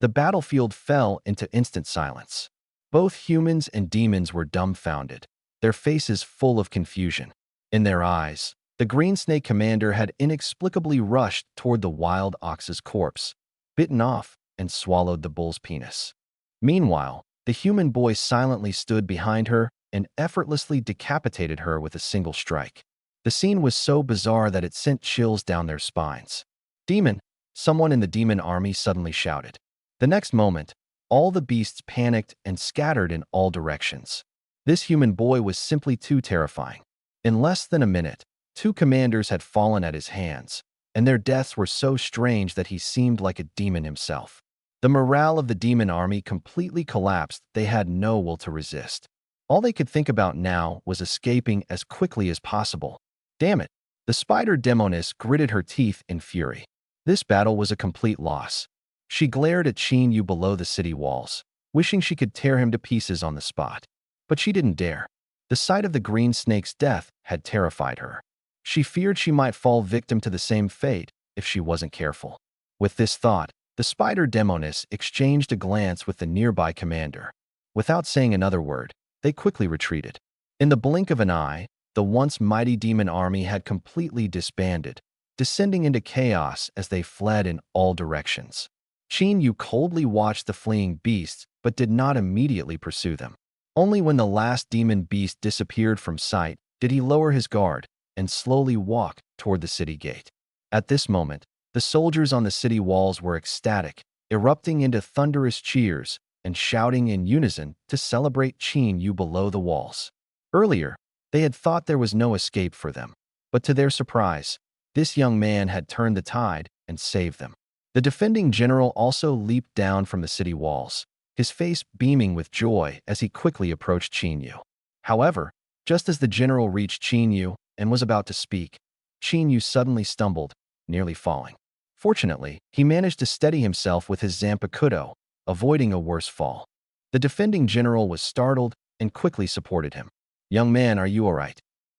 The battlefield fell into instant silence. Both humans and demons were dumbfounded, their faces full of confusion. In their eyes, the Green Snake Commander had inexplicably rushed toward the wild ox's corpse, bitten off, and swallowed the bull's penis. Meanwhile, the human boy silently stood behind her and effortlessly decapitated her with a single strike. The scene was so bizarre that it sent chills down their spines. Demon! Someone in the demon army suddenly shouted. The next moment, all the beasts panicked and scattered in all directions. This human boy was simply too terrifying. In less than a minute, 2 commanders had fallen at his hands, and their deaths were so strange that he seemed like a demon himself. The morale of the demon army completely collapsed. They had no will to resist. All they could think about now was escaping as quickly as possible. Damn it! The spider demoness gritted her teeth in fury. This battle was a complete loss. She glared at Qin Yu below the city walls, wishing she could tear him to pieces on the spot. But she didn't dare. The sight of the green snake's death had terrified her. She feared she might fall victim to the same fate if she wasn't careful. With this thought, the spider demoness exchanged a glance with the nearby commander. Without saying another word, they quickly retreated. In the blink of an eye, the once mighty demon army had completely disbanded, descending into chaos as they fled in all directions. Qin Yu coldly watched the fleeing beasts but did not immediately pursue them. Only when the last demon beast disappeared from sight did he lower his guard and slowly walk toward the city gate. At this moment, the soldiers on the city walls were ecstatic, erupting into thunderous cheers and shouting in unison to celebrate Qin Yu below the walls. Earlier, they had thought there was no escape for them, but to their surprise, this young man had turned the tide and saved them. The defending general also leaped down from the city walls, his face beaming with joy as he quickly approached Qin Yu. However, just as the general reached Qin Yu and was about to speak, Qin Yu suddenly stumbled, nearly falling. Fortunately, he managed to steady himself with his Zanpakuto, avoiding a worse fall. The defending general was startled and quickly supported him. "Young man, are you all right?"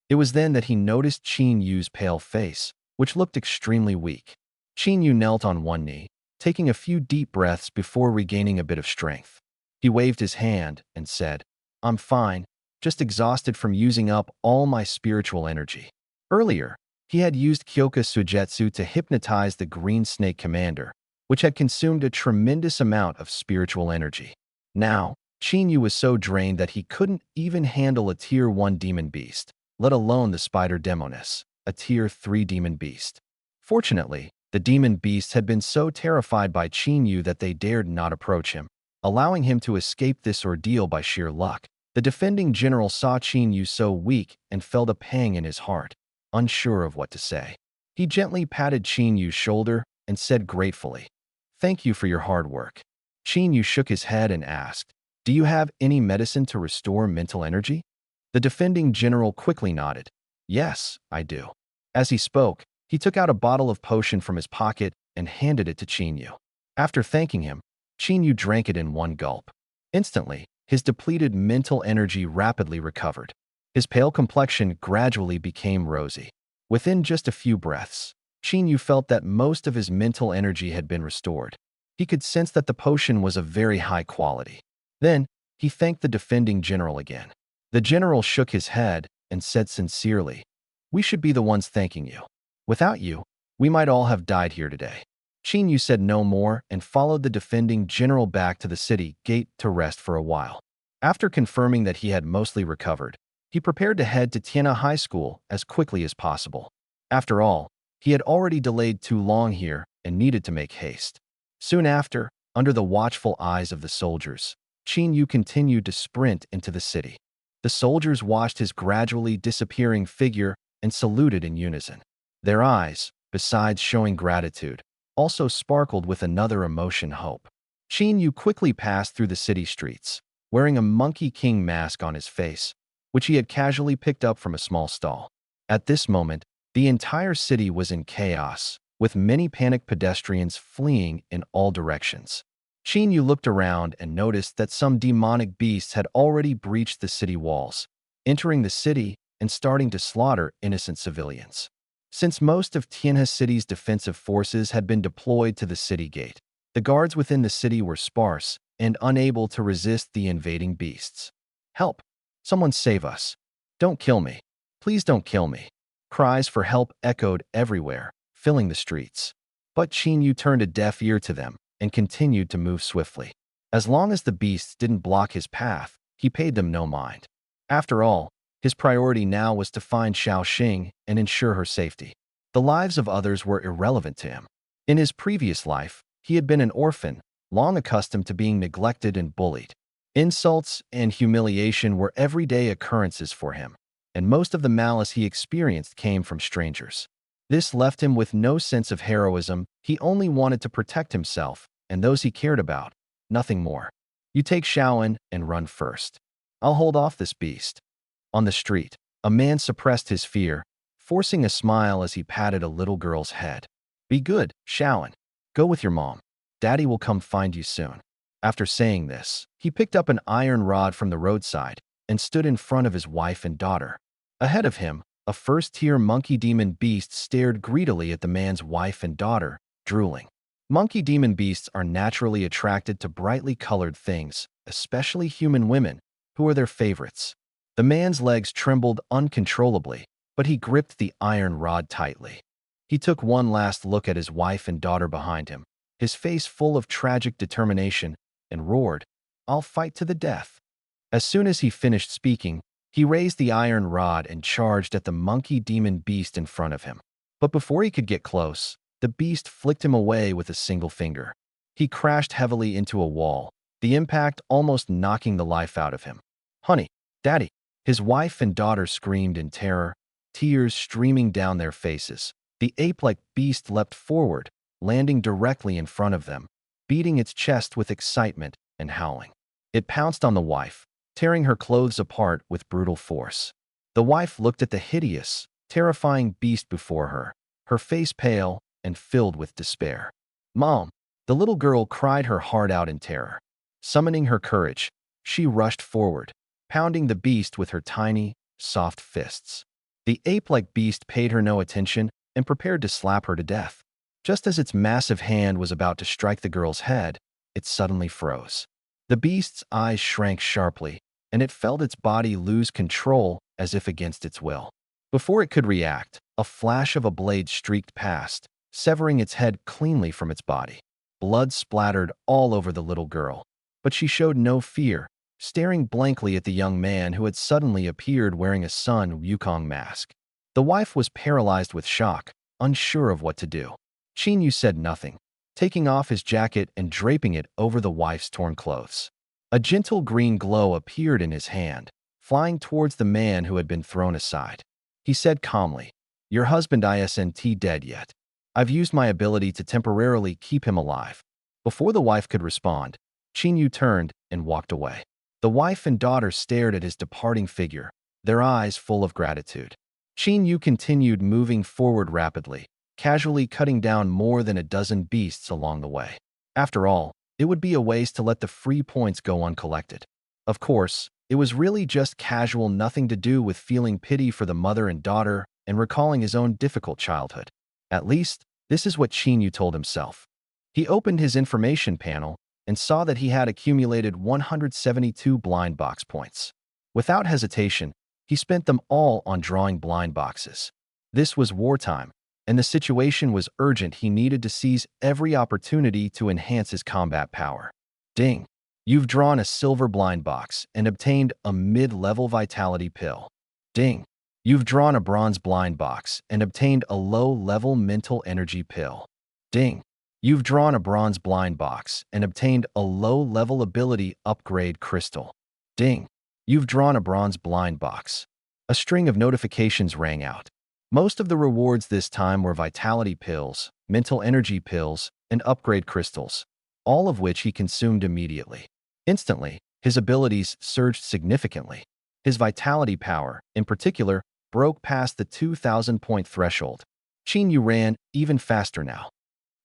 It was then that he noticed Qin Yu's pale face, which looked extremely weak. Qin Yu knelt on one knee, taking a few deep breaths before regaining a bit of strength. He waved his hand and said, "I'm fine, just exhausted from using up all my spiritual energy." Earlier, he had used Kyoka Sujetsu to hypnotize the Green Snake Commander, which had consumed a tremendous amount of spiritual energy. Now, Qin Yu was so drained that he couldn't even handle a Tier 1 demon beast, let alone the Spider Demoness, a Tier 3 demon beast. Fortunately, the demon beasts had been so terrified by Qin Yu that they dared not approach him, allowing him to escape this ordeal by sheer luck. The defending general saw Qin Yu so weak and felt a pang in his heart, unsure of what to say. He gently patted Qin Yu's shoulder and said gratefully, "Thank you for your hard work." Qin Yu shook his head and asked, "Do you have any medicine to restore mental energy?" The defending general quickly nodded. "Yes, I do." As he spoke, he took out a bottle of potion from his pocket and handed it to Qin Yu. After thanking him, Qin Yu drank it in one gulp. Instantly, his depleted mental energy rapidly recovered. His pale complexion gradually became rosy. Within just a few breaths, Qin Yu felt that most of his mental energy had been restored. He could sense that the potion was of very high quality. Then, he thanked the defending general again. The general shook his head and said sincerely, "We should be the ones thanking you. Without you, we might all have died here today." Qin Yu said no more and followed the defending general back to the city gate to rest for a while. After confirming that he had mostly recovered, he prepared to head to Tianhe High School as quickly as possible. After all, he had already delayed too long here and needed to make haste. Soon after, under the watchful eyes of the soldiers, Qin Yu continued to sprint into the city. The soldiers watched his gradually disappearing figure and saluted in unison. Their eyes, besides showing gratitude, also sparkled with another emotion, hope. Qin Yu quickly passed through the city streets, wearing a Monkey King mask on his face, which he had casually picked up from a small stall. At this moment, the entire city was in chaos, with many panicked pedestrians fleeing in all directions. Qin Yu looked around and noticed that some demonic beasts had already breached the city walls, entering the city and starting to slaughter innocent civilians. Since most of Tianhe City's defensive forces had been deployed to the city gate, the guards within the city were sparse and unable to resist the invading beasts. "Help! Someone save us! Don't kill me! Please don't kill me!" Cries for help echoed everywhere, filling the streets. But Qin Yu turned a deaf ear to them and continued to move swiftly. As long as the beasts didn't block his path, he paid them no mind. After all, his priority now was to find Xiaoxing and ensure her safety. The lives of others were irrelevant to him. In his previous life, he had been an orphan, long accustomed to being neglected and bullied. Insults and humiliation were everyday occurrences for him, and most of the malice he experienced came from strangers. This left him with no sense of heroism. He only wanted to protect himself and those he cared about, nothing more. "You take Shaoan and run first. I'll hold off this beast." On the street, a man suppressed his fear, forcing a smile as he patted a little girl's head. "Be good, Shaoan. Go with your mom. Daddy will come find you soon." After saying this, he picked up an iron rod from the roadside and stood in front of his wife and daughter. Ahead of him, a first-tier monkey demon beast stared greedily at the man's wife and daughter, drooling. Monkey demon beasts are naturally attracted to brightly colored things, especially human women, who are their favorites. The man's legs trembled uncontrollably, but he gripped the iron rod tightly. He took one last look at his wife and daughter behind him, his face full of tragic determination, and roared, "I'll fight to the death." As soon as he finished speaking, he raised the iron rod and charged at the monkey demon beast in front of him. But before he could get close, the beast flicked him away with a single finger. He crashed heavily into a wall, the impact almost knocking the life out of him. "Honey, Daddy!" His wife and daughter screamed in terror, tears streaming down their faces. The ape-like beast leapt forward, landing directly in front of them, beating its chest with excitement and howling. It pounced on the wife, tearing her clothes apart with brutal force. The wife looked at the hideous, terrifying beast before her, her face pale, and filled with despair. "Mom!" The little girl cried her heart out in terror. Summoning her courage, she rushed forward, pounding the beast with her tiny, soft fists. The ape-like beast paid her no attention and prepared to slap her to death. Just as its massive hand was about to strike the girl's head, it suddenly froze. The beast's eyes shrank sharply, and it felt its body lose control as if against its will. Before it could react, a flash of a blade streaked past, severing its head cleanly from its body. Blood splattered all over the little girl, but she showed no fear, staring blankly at the young man who had suddenly appeared wearing a Sun Wukong mask. The wife was paralyzed with shock, unsure of what to do. Qin Yu said nothing, taking off his jacket and draping it over the wife's torn clothes. A gentle green glow appeared in his hand, flying towards the man who had been thrown aside. He said calmly, "Your husband isn't dead yet. I've used my ability to temporarily keep him alive." Before the wife could respond, Qin Yu turned and walked away. The wife and daughter stared at his departing figure, their eyes full of gratitude. Qin Yu continued moving forward rapidly, casually cutting down more than a dozen beasts along the way. After all, it would be a waste to let the free points go uncollected. Of course, it was really just casual, nothing to do with feeling pity for the mother and daughter and recalling his own difficult childhood. At least, this is what Qin Yu told himself. He opened his information panel and saw that he had accumulated 172 blind box points. Without hesitation, he spent them all on drawing blind boxes. This was wartime, and the situation was urgent. He needed to seize every opportunity to enhance his combat power. Ding! You've drawn a silver blind box and obtained a mid-level vitality pill. Ding! You've drawn a bronze blind box and obtained a low-level mental energy pill. Ding! You've drawn a bronze blind box and obtained a low-level ability upgrade crystal. Ding! You've drawn a bronze blind box. A string of notifications rang out. Most of the rewards this time were vitality pills, mental energy pills, and upgrade crystals, all of which he consumed immediately. Instantly, his abilities surged significantly. His vitality power, in particular, broke past the 2,000-point threshold. Qin Yu ran even faster now.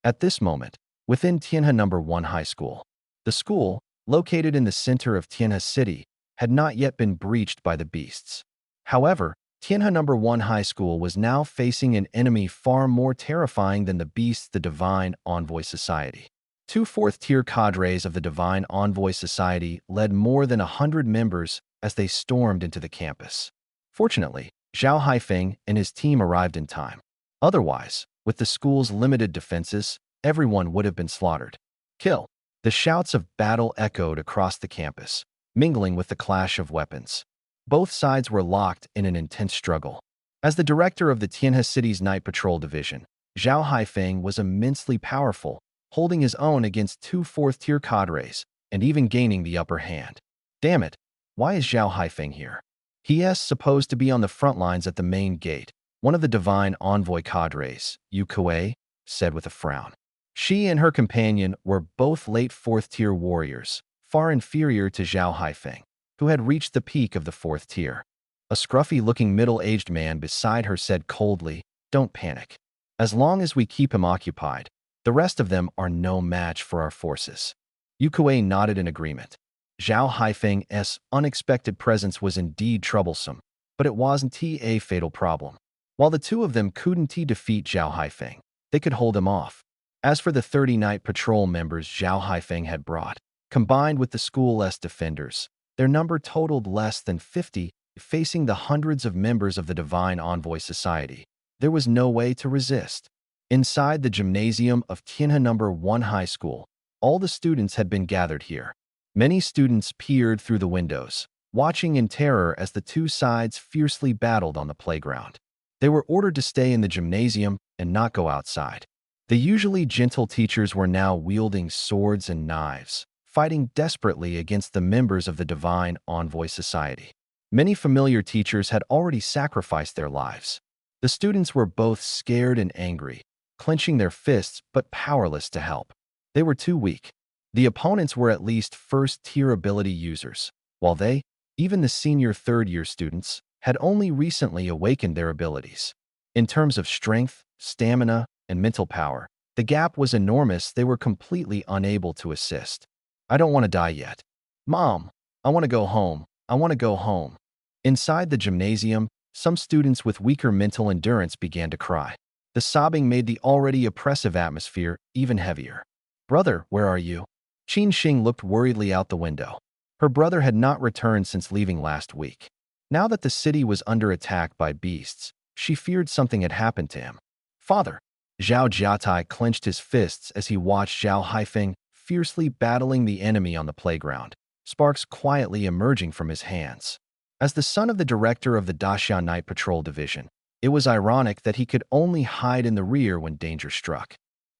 At this moment, within Tianhe No. 1 High School, the school, located in the center of Tianhe City, had not yet been breached by the beasts. However, Tianhe No. 1 High School was now facing an enemy far more terrifying than the beasts, the Divine Envoy Society. Two fourth-tier cadres of the Divine Envoy Society led more than 100 members as they stormed into the campus. Fortunately, Zhao Haifeng and his team arrived in time. Otherwise, with the school's limited defenses, everyone would have been slaughtered. Kill! The shouts of battle echoed across the campus, mingling with the clash of weapons. Both sides were locked in an intense struggle. As the director of the Tianhe City's Night Patrol Division, Zhao Haifeng was immensely powerful, holding his own against two fourth-tier cadres and even gaining the upper hand. Damn it, why is Zhao Haifeng here? He is supposed to be on the front lines at the main gate. One of the Divine Envoy cadres, Yu Kuei, said with a frown. She and her companion were both late fourth-tier warriors, far inferior to Zhao Haifeng, who had reached the peak of the fourth tier. A scruffy-looking middle-aged man beside her said coldly, "Don't panic. As long as we keep him occupied, the rest of them are no match for our forces." Yu Kuei nodded in agreement. Zhao Haifeng's unexpected presence was indeed troublesome, but it wasn't a fatal problem. While the two of them couldn't defeat Zhao Haifeng, they could hold him off. As for the 30 night patrol members Zhao Haifeng had brought, combined with the school's defenders, their number totaled less than 50. Facing the hundreds of members of the Divine Envoy Society, there was no way to resist. Inside the gymnasium of Tianhe No. 1 High School, all the students had been gathered here. Many students peered through the windows, watching in terror as the two sides fiercely battled on the playground. They were ordered to stay in the gymnasium and not go outside. The usually gentle teachers were now wielding swords and knives, fighting desperately against the members of the Divine Envoy Society. Many familiar teachers had already sacrificed their lives. The students were both scared and angry, clenching their fists but powerless to help. They were too weak. The opponents were at least first-tier ability users, while they, even the senior third-year students, had only recently awakened their abilities. In terms of strength, stamina, and mental power. The gap was enormous. They were completely unable to assist. I don't want to die yet. Mom, I want to go home. I want to go home. Inside the gymnasium, some students with weaker mental endurance began to cry. The sobbing made the already oppressive atmosphere even heavier. Brother, where are you? Qin Xing looked worriedly out the window. Her brother had not returned since leaving last week. Now that the city was under attack by beasts, she feared something had happened to him. Father! Zhao Jiatai clenched his fists as he watched Zhao Haifeng fiercely battling the enemy on the playground, sparks quietly emerging from his hands. As the son of the director of the Daxia Night Patrol Division, it was ironic that he could only hide in the rear when danger struck.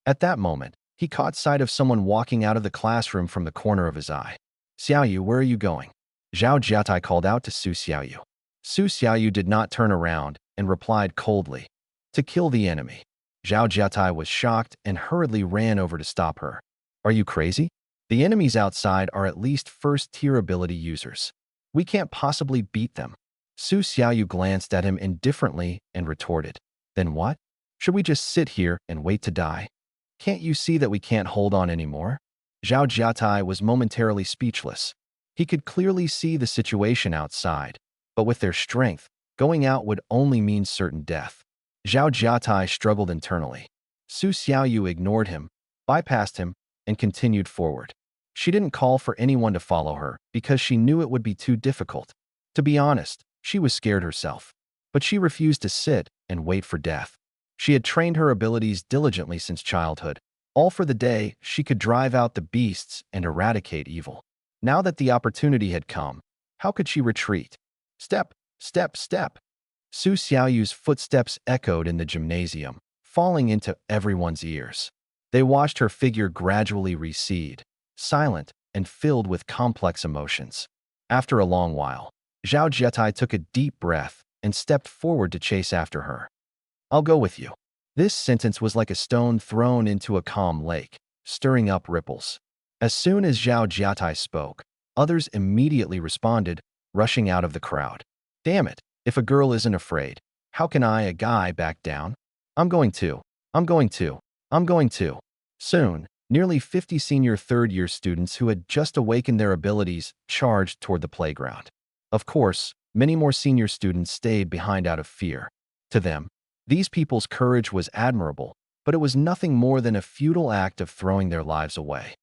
At that moment, he caught sight of someone walking out of the classroom from the corner of his eye. Xiaoyu, where are you going? Zhao Jiatai called out to Su Xiaoyu. Su Xiaoyu did not turn around and replied coldly, to kill the enemy. Zhao Jiatai was shocked and hurriedly ran over to stop her. Are you crazy? The enemies outside are at least first-tier ability users. We can't possibly beat them. Su Xiaoyu glanced at him indifferently and retorted. Then what? Should we just sit here and wait to die? Can't you see that we can't hold on anymore? Zhao Jiatai was momentarily speechless. He could clearly see the situation outside, but with their strength, going out would only mean certain death. Zhao Jiatai struggled internally. Su Xiaoyu ignored him, bypassed him, and continued forward. She didn't call for anyone to follow her because she knew it would be too difficult. To be honest, she was scared herself. But she refused to sit and wait for death. She had trained her abilities diligently since childhood, all for the day she could drive out the beasts and eradicate evil. Now that the opportunity had come, how could she retreat? Step, step, step. Su Xiaoyu's footsteps echoed in the gymnasium, falling into everyone's ears. They watched her figure gradually recede, silent and filled with complex emotions. After a long while, Zhao Jietai took a deep breath and stepped forward to chase after her. I'll go with you. This sentence was like a stone thrown into a calm lake, stirring up ripples. As soon as Zhao Jietai spoke, others immediately responded, rushing out of the crowd. Damn it, if a girl isn't afraid, how can I, a guy, back down? I'm going to. I'm going to. I'm going to. Soon, nearly 50 senior third-year students who had just awakened their abilities charged toward the playground. Of course, many more senior students stayed behind out of fear. To them, these people's courage was admirable, but it was nothing more than a futile act of throwing their lives away.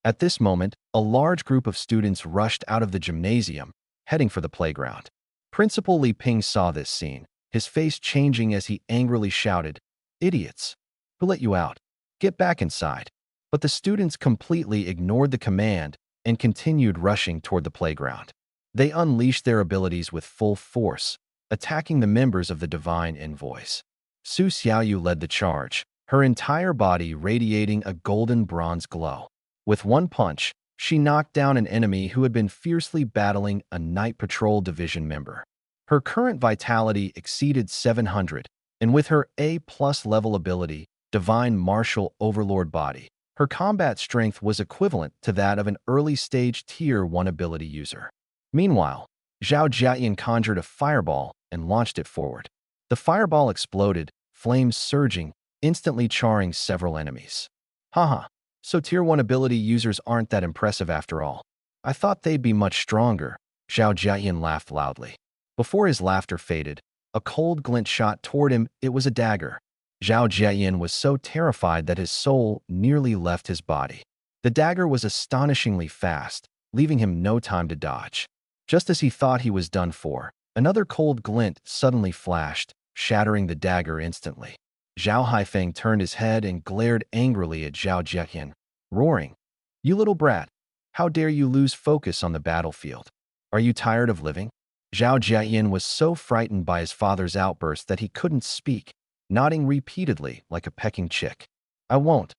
At this moment, a large group of students rushed out of the gymnasium, heading for the playground. Principal Li Ping saw this scene, his face changing as he angrily shouted, "Idiots! Who let you out? Get back inside." But the students completely ignored the command and continued rushing toward the playground. They unleashed their abilities with full force, attacking the members of the Divine Envoys. Su Xiaoyu led the charge, her entire body radiating a golden bronze glow. With one punch, she knocked down an enemy who had been fiercely battling a Night Patrol Division member. Her current vitality exceeded 700, and with her A+ level ability, Divine Martial Overlord Body, her combat strength was equivalent to that of an early-stage Tier 1 ability user. Meanwhile, Zhao Jiayan conjured a fireball and launched it forward. The fireball exploded, flames surging, instantly charring several enemies. Haha, so Tier 1 ability users aren't that impressive after all. I thought they'd be much stronger. Zhao Jiayan laughed loudly. Before his laughter faded, a cold glint shot toward him. It was a dagger. Zhao Jiayan was so terrified that his soul nearly left his body. The dagger was astonishingly fast, leaving him no time to dodge. Just as he thought he was done for, another cold glint suddenly flashed, shattering the dagger instantly. Zhao Haifeng turned his head and glared angrily at Zhao Jiayan, roaring, "You little brat! How dare you lose focus on the battlefield? Are you tired of living?" Zhao Jiayan was so frightened by his father's outburst that he couldn't speak, nodding repeatedly like a pecking chick. I won't,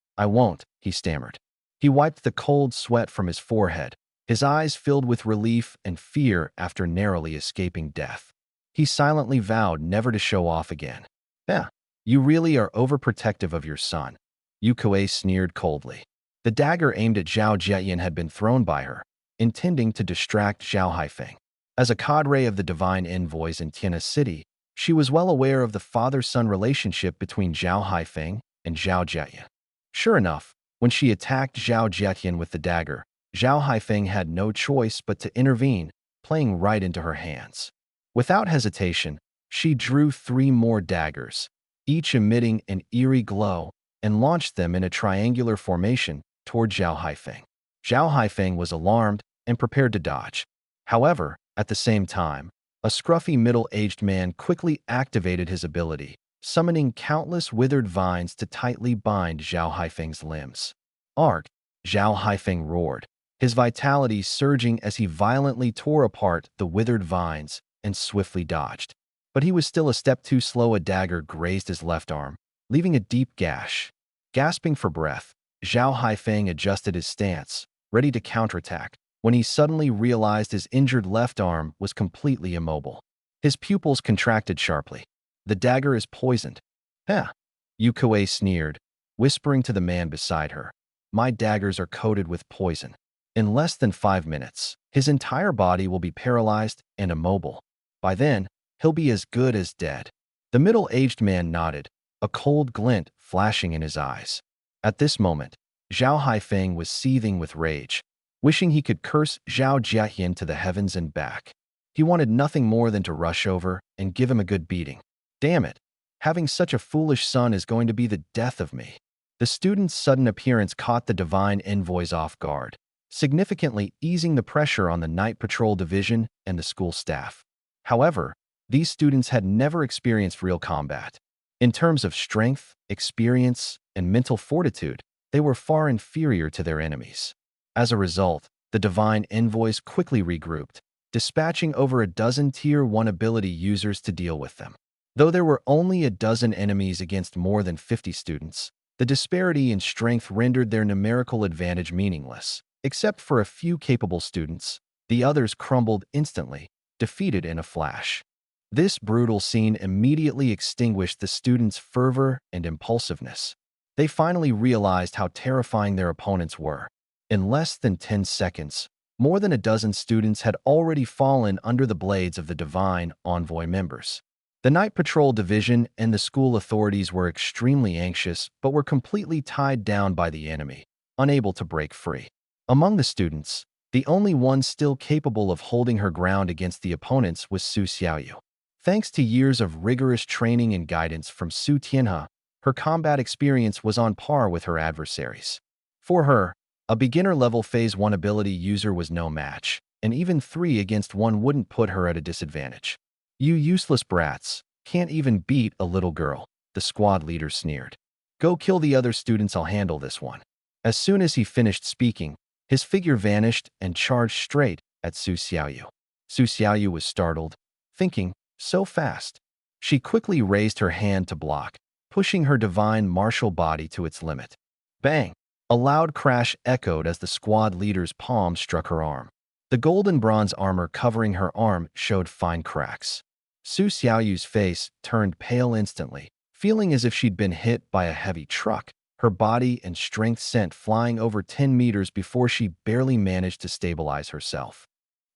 he stammered. He wiped the cold sweat from his forehead, his eyes filled with relief and fear after narrowly escaping death. He silently vowed never to show off again. "Yeah, you really are overprotective of your son," Yu Kuei sneered coldly. The dagger aimed at Zhao Jiayan had been thrown by her, intending to distract Zhao Haifeng. As a cadre of the Divine Envoys in Tianhe City, she was well aware of the father-son relationship between Zhao Haifeng and Zhao Jietian. Sure enough, when she attacked Zhao Jietian with the dagger, Zhao Haifeng had no choice but to intervene, playing right into her hands. Without hesitation, she drew 3 more daggers, each emitting an eerie glow, and launched them in a triangular formation toward Zhao Haifeng. Zhao Haifeng was alarmed and prepared to dodge. However, at the same time, a scruffy middle-aged man quickly activated his ability, summoning countless withered vines to tightly bind Zhao Haifeng's limbs. Arg! Zhao Haifeng roared, his vitality surging as he violently tore apart the withered vines and swiftly dodged. But he was still a step too slow. A dagger grazed his left arm, leaving a deep gash. Gasping for breath, Zhao Haifeng adjusted his stance, ready to counterattack, when he suddenly realized his injured left arm was completely immobile. His pupils contracted sharply. The dagger is poisoned. Huh? Yu Kuei sneered, whispering to the man beside her. My daggers are coated with poison. In less than 5 minutes, his entire body will be paralyzed and immobile. By then, he'll be as good as dead. The middle-aged man nodded, a cold glint flashing in his eyes. At this moment, Zhao Haifeng was seething with rage, wishing he could curse Zhao Jietian to the heavens and back. He wanted nothing more than to rush over and give him a good beating. Damn it! Having such a foolish son is going to be the death of me. The student's sudden appearance caught the divine envoys off guard, significantly easing the pressure on the Night Patrol Division and the school staff. However, these students had never experienced real combat. In terms of strength, experience, and mental fortitude, they were far inferior to their enemies. As a result, the divine envoys quickly regrouped, dispatching over a dozen Tier 1 ability users to deal with them. Though there were only a dozen enemies against more than 50 students, the disparity in strength rendered their numerical advantage meaningless. Except for a few capable students, the others crumbled instantly, defeated in a flash. This brutal scene immediately extinguished the students' fervor and impulsiveness. They finally realized how terrifying their opponents were. In less than 10 seconds, more than a dozen students had already fallen under the blades of the Divine Envoy members. The Night Patrol Division and the school authorities were extremely anxious but were completely tied down by the enemy, unable to break free. Among the students, the only one still capable of holding her ground against the opponents was Su Xiaoyu. Thanks to years of rigorous training and guidance from Su Tianhe, her combat experience was on par with her adversaries. For her, a beginner-level Phase 1 ability user was no match, and even 3 against 1 wouldn't put her at a disadvantage. You useless brats, can't even beat a little girl, the squad leader sneered. Go kill the other students, I'll handle this one. As soon as he finished speaking, his figure vanished and charged straight at Su Xiaoyu. Su Xiaoyu was startled, thinking, so fast. She quickly raised her hand to block, pushing her divine martial body to its limit. Bang! A loud crash echoed as the squad leader's palm struck her arm. The golden bronze armor covering her arm showed fine cracks. Su Xiaoyu's face turned pale instantly, feeling as if she'd been hit by a heavy truck. Her body and strength sent flying over 10 meters before she barely managed to stabilize herself.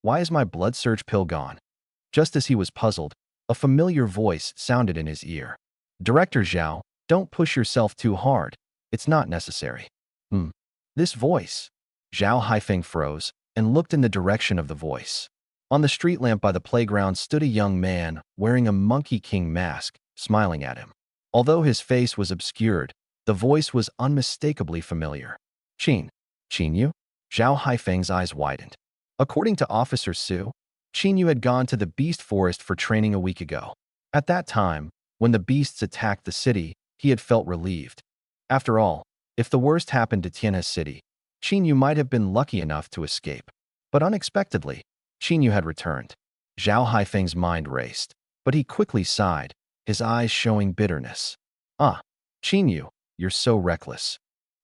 Why is my blood surge pill gone? Just as he was puzzled, a familiar voice sounded in his ear. Director Zhao, don't push yourself too hard. It's not necessary. This voice. Zhao Haifeng froze and looked in the direction of the voice. On the street lamp by the playground stood a young man wearing a Monkey King mask, smiling at him. Although his face was obscured, the voice was unmistakably familiar. Qin Yu? Zhao Haifeng's eyes widened. According to Officer Su, Qin Yu had gone to the beast forest for training a week ago. At that time, when the beasts attacked the city, he had felt relieved. After all, if the worst happened to Tianhe City, Qin Yu might have been lucky enough to escape. But unexpectedly, Qin Yu had returned. Zhao Haifeng's mind raced, but he quickly sighed, his eyes showing bitterness. Qin Yu, you're so reckless.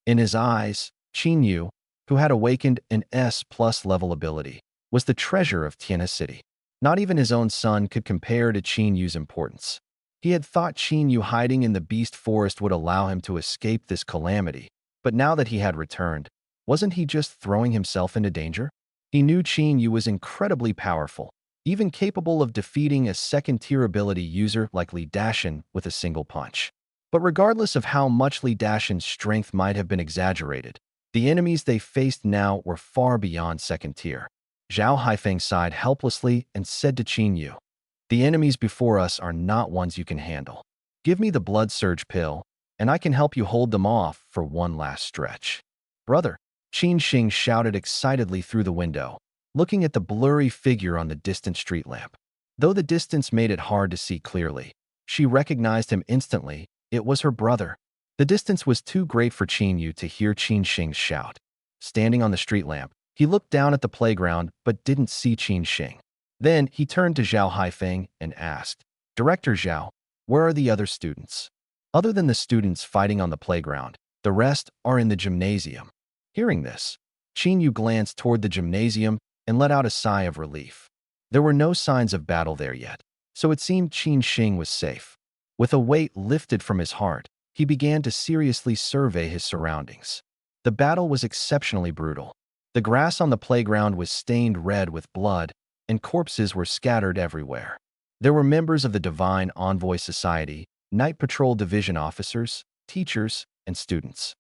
In his eyes, Qin Yu, who had awakened an S+ level ability, was the treasure of Tianhe City. Not even his own son could compare to Qin Yu's importance. He had thought Qin Yu hiding in the beast forest would allow him to escape this calamity, but now that he had returned, wasn't he just throwing himself into danger? He knew Qin Yu was incredibly powerful, even capable of defeating a second-tier ability user like Li Dashin with a single punch. But regardless of how much Li Dashin's strength might have been exaggerated, the enemies they faced now were far beyond second tier. Zhao Haifeng sighed helplessly and said to Qin Yu, "The enemies before us are not ones you can handle. Give me the blood surge pill, and I can help you hold them off for one last stretch." "Brother," Qin Xing shouted excitedly through the window, looking at the blurry figure on the distant street lamp. Though the distance made it hard to see clearly, she recognized him instantly. It was her brother. The distance was too great for Qin Yu to hear Qin Xing's shout. Standing on the street lamp, he looked down at the playground but didn't see Qin Xing. Then he turned to Zhao Haifeng and asked, "Director Zhao, where are the other students?" "Other than the students fighting on the playground, the rest are in the gymnasium." Hearing this, Qin Yu glanced toward the gymnasium and let out a sigh of relief. There were no signs of battle there yet, so it seemed Qin Xing was safe. With a weight lifted from his heart, he began to seriously survey his surroundings. The battle was exceptionally brutal. The grass on the playground was stained red with blood, and corpses were scattered everywhere. There were members of the Divine Envoy Society, Night Patrol Division officers, teachers, and students.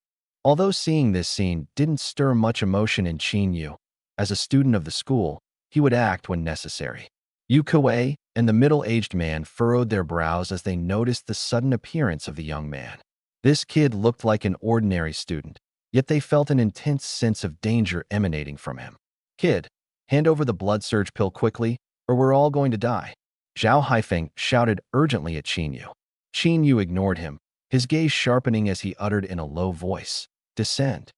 Although seeing this scene didn't stir much emotion in Qin Yu, as a student of the school, he would act when necessary. Yu Kuei and the middle-aged man furrowed their brows as they noticed the sudden appearance of the young man. This kid looked like an ordinary student, yet they felt an intense sense of danger emanating from him. "Kid, hand over the blood surge pill quickly, or we're all going to die." Zhao Haifeng shouted urgently at Qin Yu. Qin Yu ignored him, his gaze sharpening as he uttered in a low voice, "Descend."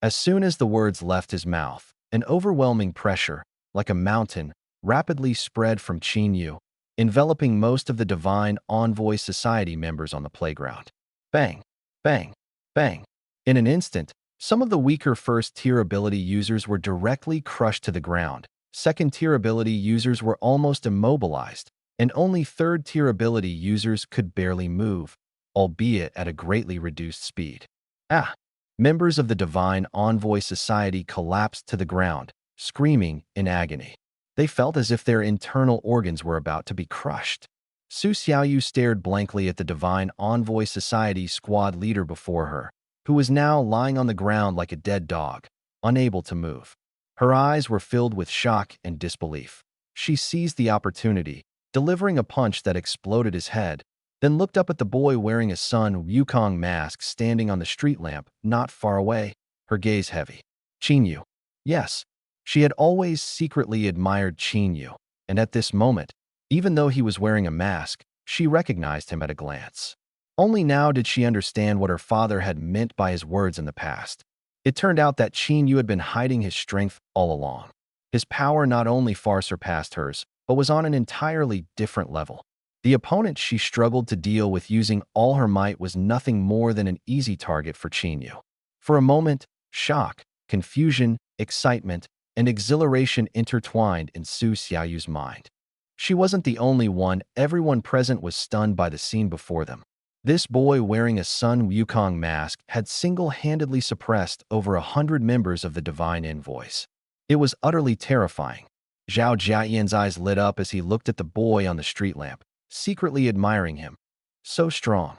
As soon as the words left his mouth, an overwhelming pressure, like a mountain, rapidly spread from Qin Yu, enveloping most of the Divine Envoy Society members on the playground. Bang, bang, bang. In an instant, some of the weaker first-tier ability users were directly crushed to the ground, second-tier ability users were almost immobilized, and only third-tier ability users could barely move, albeit at a greatly reduced speed. Ah! Members of the Divine Envoy Society collapsed to the ground, screaming in agony. They felt as if their internal organs were about to be crushed. Su Xiaoyu stared blankly at the Divine Envoy Society squad leader before her, who was now lying on the ground like a dead dog, unable to move. Her eyes were filled with shock and disbelief. She seized the opportunity, delivering a punch that exploded his head, then looked up at the boy wearing a Sun Wukong mask standing on the street lamp not far away, her gaze heavy. Qin Yu. Yes. She had always secretly admired Qin Yu, and at this moment, even though he was wearing a mask, she recognized him at a glance. Only now did she understand what her father had meant by his words in the past. It turned out that Qin Yu had been hiding his strength all along. His power not only far surpassed hers, but was on an entirely different level. The opponent she struggled to deal with using all her might was nothing more than an easy target for Qin Yu. For a moment, shock, confusion, excitement, and exhilaration intertwined in Su Xiaoyu's mind. She wasn't the only one. Everyone present was stunned by the scene before them. This boy wearing a Sun Wukong mask had single-handedly suppressed over 100 members of the Divine Envoys. It was utterly terrifying. Zhao Jiayan's eyes lit up as he looked at the boy on the street lamp, secretly admiring him. So strong.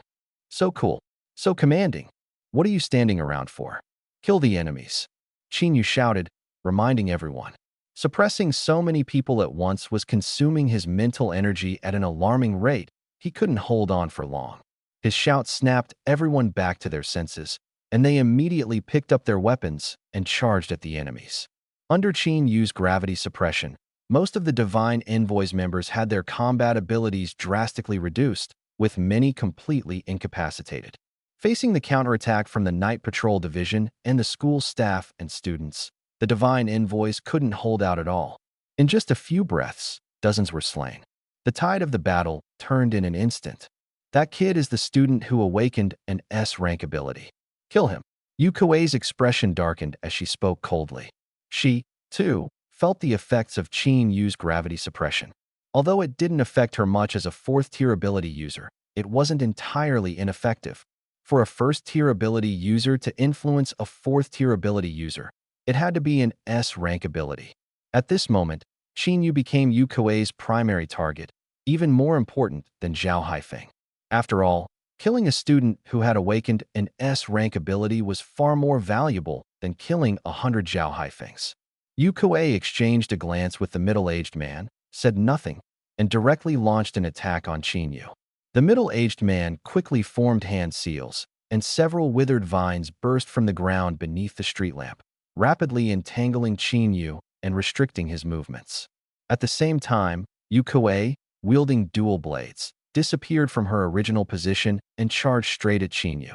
So cool. So commanding. What are you standing around for? Kill the enemies. Qin Yu shouted, reminding everyone. Suppressing so many people at once was consuming his mental energy at an alarming rate. He couldn't hold on for long. His shout snapped everyone back to their senses, and they immediately picked up their weapons and charged at the enemies. Under Qin Yu's gravity suppression, most of the Divine Envoy's members had their combat abilities drastically reduced, with many completely incapacitated. Facing the counterattack from the Night Patrol Division and the school staff and students, the Divine Envoys couldn't hold out at all. In just a few breaths, dozens were slain. The tide of the battle turned in an instant. That kid is the student who awakened an S-rank ability. Kill him. Yu Kuei's expression darkened as she spoke coldly. She, too, felt the effects of Qin Yu's gravity suppression. Although it didn't affect her much as a fourth-tier ability user, it wasn't entirely ineffective. For a first-tier ability user to influence a fourth-tier ability user, it had to be an S-rank ability. At this moment, Qin Yu became Yu Kuei's primary target, even more important than Zhao Haifeng. After all, Killing a student who had awakened an S-rank ability was far more valuable than killing 100 Zhao Haifengs. Yu Kuei exchanged a glance with the middle-aged man, said nothing, and directly launched an attack on Qin Yu. The middle-aged man quickly formed hand seals, and several withered vines burst from the ground beneath the street lamp, rapidly entangling Qin Yu and restricting his movements. At the same time, Yu Kuei, wielding dual blades, disappeared from her original position and charged straight at Qin Yu.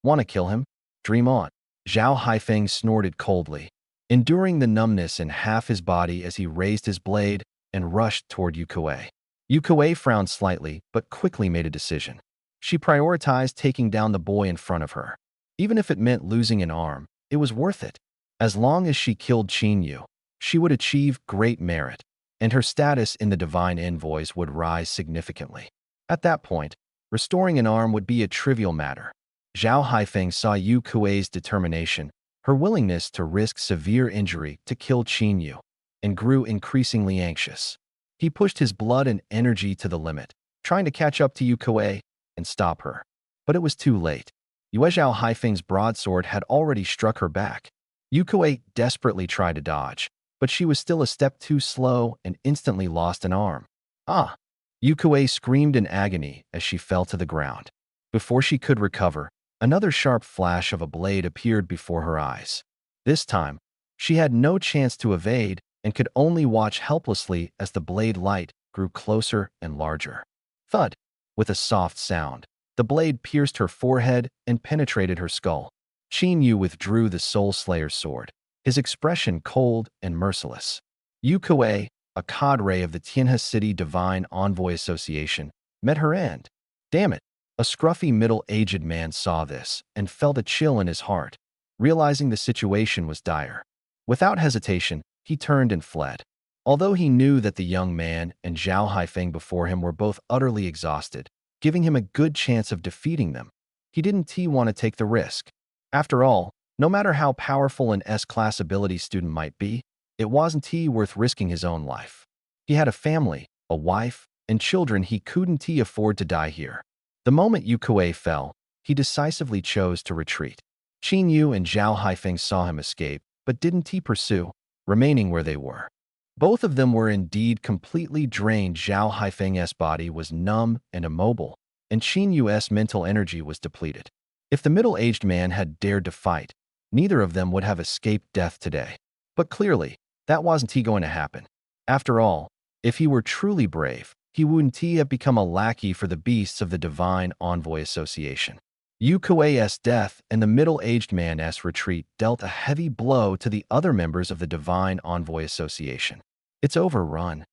Want to kill him? Dream on. Zhao Haifeng snorted coldly, enduring the numbness in half his body as he raised his blade and rushed toward Yu Kuei. Yu Kuei frowned slightly, but quickly made a decision. She prioritized taking down the boy in front of her. Even if it meant losing an arm, it was worth it. As long as she killed Qin Yu, she would achieve great merit, and her status in the Divine Envoys would rise significantly. At that point, restoring an arm would be a trivial matter. Zhao Haifeng saw Yu Kuei's determination, her willingness to risk severe injury to kill Qin Yu, and grew increasingly anxious. He pushed his blood and energy to the limit, trying to catch up to Yu Kuei and stop her. But it was too late. Zhao Haifeng's broadsword had already struck her back. Yu Kuei desperately tried to dodge, but she was still a step too slow and instantly lost an arm. Ah! Yu Kuei screamed in agony as she fell to the ground. Before she could recover, another sharp flash of a blade appeared before her eyes. This time, she had no chance to evade and could only watch helplessly as the blade light grew closer and larger. Thud! With a soft sound, the blade pierced her forehead and penetrated her skull. Qin Yu withdrew the Soul Slayer's sword, his expression cold and merciless. Yu Kuei, a cadre of the Tianhe City Divine Envoy Association, met her end. Damn it! A scruffy middle-aged man saw this and felt a chill in his heart, realizing the situation was dire. Without hesitation, he turned and fled. Although he knew that the young man and Zhao Haifeng before him were both utterly exhausted, giving him a good chance of defeating them, he didn't want to take the risk. After all, no matter how powerful an S-class ability student might be, it wasn't worth risking his own life. He had a family, a wife, and children. He couldn't afford to die here. The moment Yu Kuei fell, he decisively chose to retreat. Qin Yu and Zhao Haifeng saw him escape, but didn't pursue, remaining where they were. Both of them were indeed completely drained. Zhao Haifeng's body was numb and immobile, and Qin Yu's mental energy was depleted. If the middle-aged man had dared to fight, neither of them would have escaped death today. But clearly, that wasn't going to happen. After all, if he were truly brave, he wouldn't have become a lackey for the beasts of the Divine Envoy Association. Yu Kuei's death and the middle-aged man's retreat dealt a heavy blow to the other members of the Divine Envoy Association. It's over, run.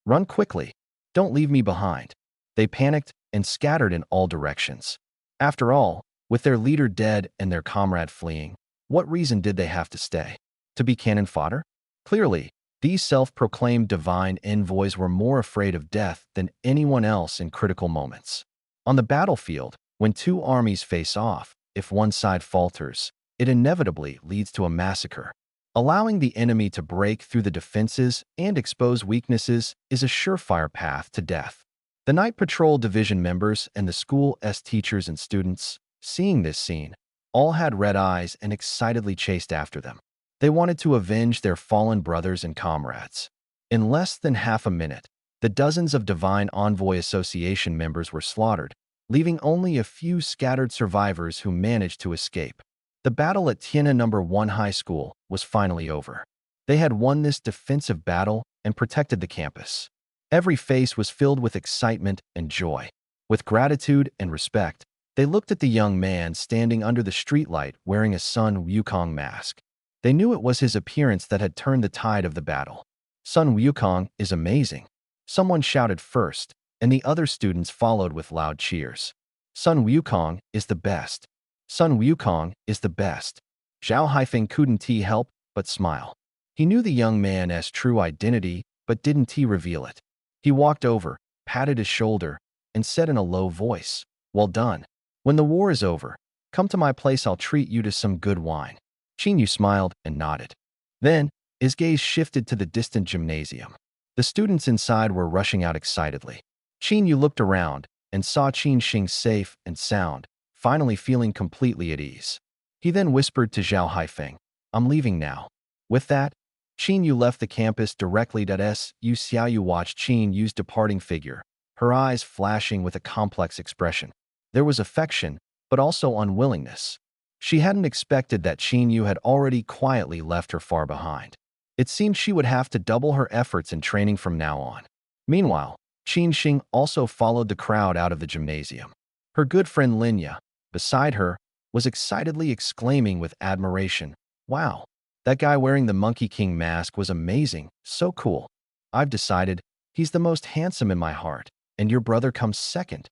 Run quickly. Don't leave me behind. They panicked and scattered in all directions. After all, with their leader dead and their comrade fleeing, what reason did they have to stay? To be cannon fodder? Clearly, these self-proclaimed divine envoys were more afraid of death than anyone else in critical moments. On the battlefield, when two armies face off, if one side falters, it inevitably leads to a massacre. Allowing the enemy to break through the defenses and expose weaknesses is a surefire path to death. The Night Patrol Division members and the school's teachers and students, seeing this scene, all had red eyes and excitedly chased after them. They wanted to avenge their fallen brothers and comrades. In less than half a minute, the dozens of Divine Envoy Association members were slaughtered, leaving only a few scattered survivors who managed to escape. The battle at Tianhe No. 1 High School was finally over. They had won this defensive battle and protected the campus. Every face was filled with excitement and joy. With gratitude and respect, they looked at the young man standing under the streetlight wearing a Sun Wukong mask. They knew it was his appearance that had turned the tide of the battle. Sun Wukong is amazing. Someone shouted first, and the other students followed with loud cheers. Sun Wukong is the best. Sun Wukong is the best. Zhao Haifeng couldn't help but smile. He knew the young man's true identity, but didn't reveal it. He walked over, patted his shoulder, and said in a low voice, "Well done. When the war is over, come to my place. I'll treat you to some good wine." Qin Yu smiled and nodded. Then, his gaze shifted to the distant gymnasium. The students inside were rushing out excitedly. Qin Yu looked around, and saw Qin Shing safe and sound, finally feeling completely at ease. He then whispered to Zhao Haifeng, "I'm leaving now." With that, Qin Yu left the campus directly. Yu Xiaoyu watched Qin Yu's departing figure, her eyes flashing with a complex expression. There was affection, but also unwillingness. She hadn't expected that Qin Yu had already quietly left her far behind. It seemed she would have to double her efforts in training from now on. Meanwhile, Qin Shing also followed the crowd out of the gymnasium. Her good friend Linya, beside her, was excitedly exclaiming with admiration, "Wow, that guy wearing the Monkey King mask was amazing, so cool. I've decided he's the most handsome in my heart, and your brother comes second."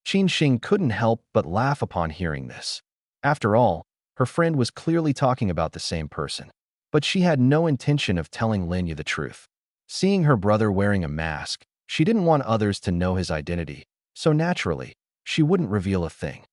Qin Shing couldn't help but laugh upon hearing this. After all, her friend was clearly talking about the same person. But she had no intention of telling Linya the truth. Seeing her brother wearing a mask, she didn't want others to know his identity, so naturally, she wouldn't reveal a thing.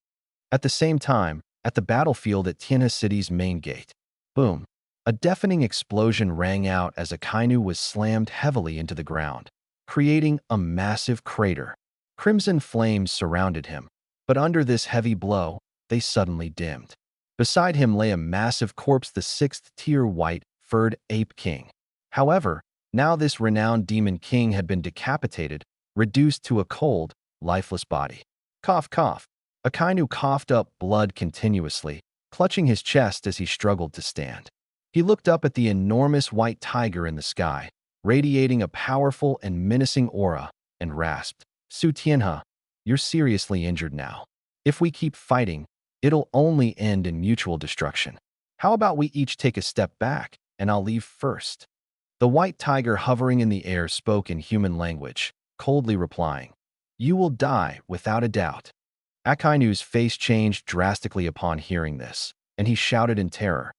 At the same time, at the battlefield at Tianhe City's main gate, boom, a deafening explosion rang out as a Kainu was slammed heavily into the ground, creating a massive crater. Crimson flames surrounded him, but under this heavy blow, they suddenly dimmed. Beside him lay a massive corpse, the sixth-tier white-furred ape king. However, now this renowned demon king had been decapitated, reduced to a cold, lifeless body. Cough, cough. Akainu coughed up blood continuously, clutching his chest as he struggled to stand. He looked up at the enormous white tiger in the sky, radiating a powerful and menacing aura, and rasped, "Su Tianhe, you're seriously injured now. If we keep fighting, it'll only end in mutual destruction. How about we each take a step back, and I'll leave first?" The white tiger hovering in the air spoke in human language, coldly replying, "You will die without a doubt." Akainu's face changed drastically upon hearing this, and he shouted in terror,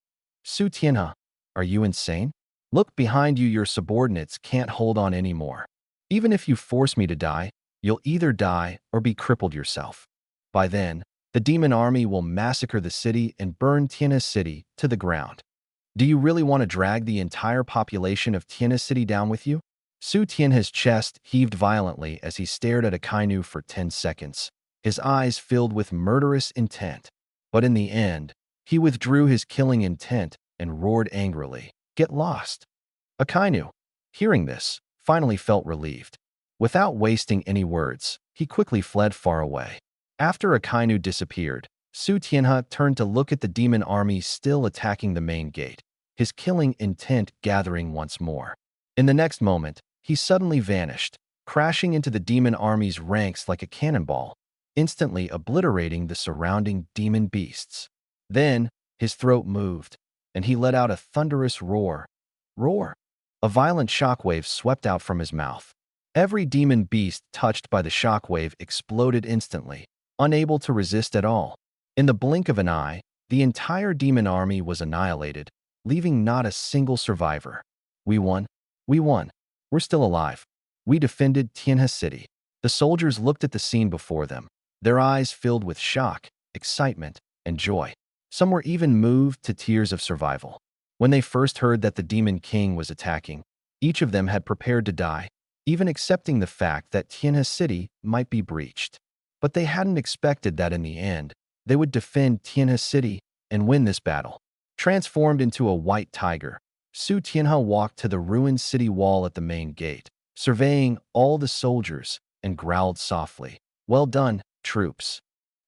"Su Tianhe, are you insane? Look behind you, your subordinates can't hold on anymore. Even if you force me to die, you'll either die or be crippled yourself. By then, the demon army will massacre the city and burn Tianhe City to the ground. Do you really want to drag the entire population of Tianhe City down with you?" Su Tianhe's chest heaved violently as he stared at Akainu for 10 seconds, his eyes filled with murderous intent. But in the end, he withdrew his killing intent and roared angrily, "Get lost!" Akainu, hearing this, finally felt relieved. Without wasting any words, he quickly fled far away. After Akainu disappeared, Su Tianhe turned to look at the demon army still attacking the main gate, his killing intent gathering once more. In the next moment, he suddenly vanished, crashing into the demon army's ranks like a cannonball, instantly obliterating the surrounding demon beasts. Then, his throat moved, and he let out a thunderous roar. Roar! A violent shockwave swept out from his mouth. Every demon beast touched by the shockwave exploded instantly, unable to resist at all. In the blink of an eye, the entire demon army was annihilated, leaving not a single survivor. "We won. We won. We're still alive. We defended Tianhe City." The soldiers looked at the scene before them, their eyes filled with shock, excitement, and joy. Some were even moved to tears of survival. When they first heard that the Demon King was attacking, each of them had prepared to die, even accepting the fact that Tianhe City might be breached. But they hadn't expected that in the end, they would defend Tianhe City and win this battle. Transformed into a white tiger, Su Tianhe walked to the ruined city wall at the main gate, surveying all the soldiers, and growled softly, "Well done, troops."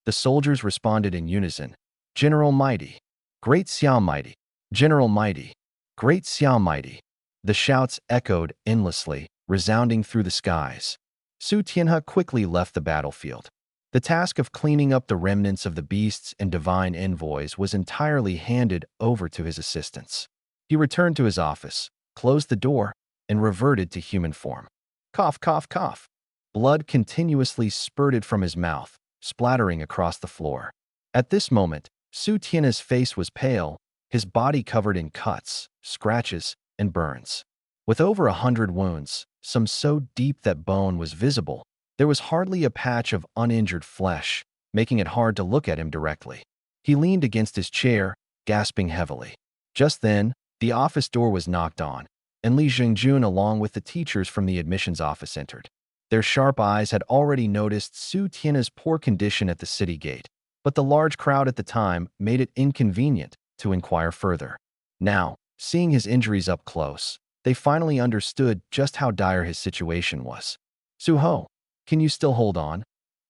The soldiers responded in unison, "General Mighty, Great Xiao Mighty, General Mighty, Great Xiao Mighty." The shouts echoed endlessly, resounding through the skies. Su Tianhe quickly left the battlefield. The task of cleaning up the remnants of the beasts and divine envoys was entirely handed over to his assistants. He returned to his office, closed the door, and reverted to human form. Cough, cough, cough. Blood continuously spurted from his mouth, splattering across the floor. At this moment, Su Tianhe's face was pale, his body covered in cuts, scratches, and burns. With over 100 wounds, some so deep that bone was visible, there was hardly a patch of uninjured flesh, making it hard to look at him directly. He leaned against his chair, gasping heavily. Just then, the office door was knocked on, and Li Zhengjun along with the teachers from the admissions office entered. Their sharp eyes had already noticed Su Tian's poor condition at the city gate, but the large crowd at the time made it inconvenient to inquire further. Now, seeing his injuries up close, they finally understood just how dire his situation was. Su Ho, can you still hold on?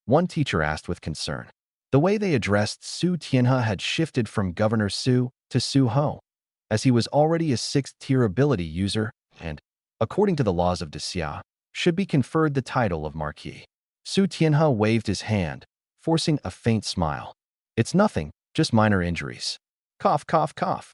One teacher asked with concern. The way they addressed Su Tianhe had shifted from Governor Su to Su Ho, as he was already a 6th-tier ability user and, according to the laws of Xia, should be conferred the title of Marquis. Su Tianhe waved his hand, forcing a faint smile. It's nothing, just minor injuries. Cough, cough, cough.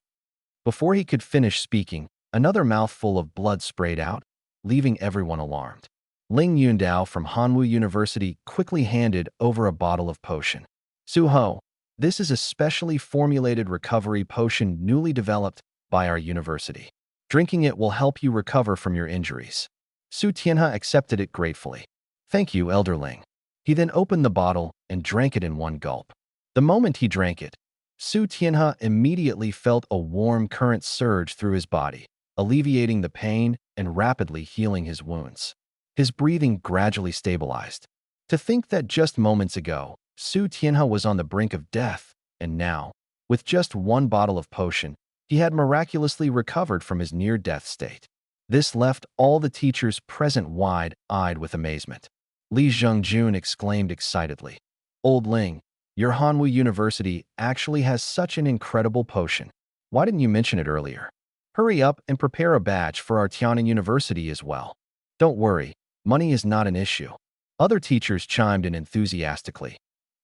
Before he could finish speaking, another mouthful of blood sprayed out, leaving everyone alarmed. Ling Yundao from Hanwu University quickly handed over a bottle of potion. Su Ho, this is a specially formulated recovery potion newly developed by our university. Drinking it will help you recover from your injuries. Su Tianhe accepted it gratefully. Thank you, Elder Ling. He then opened the bottle and drank it in one gulp. The moment he drank it, Su Tianhe immediately felt a warm current surge through his body, alleviating the pain and rapidly healing his wounds. His breathing gradually stabilized. To think that just moments ago, Su Tianhe was on the brink of death, and now, with just one bottle of potion, he had miraculously recovered from his near-death state. This left all the teachers present wide-eyed with amazement. Li Zhengjun exclaimed excitedly, Old Ling, your Hanwu University actually has such an incredible potion. Why didn't you mention it earlier? Hurry up and prepare a batch for our Tianan University as well. Don't worry, money is not an issue. Other teachers chimed in enthusiastically.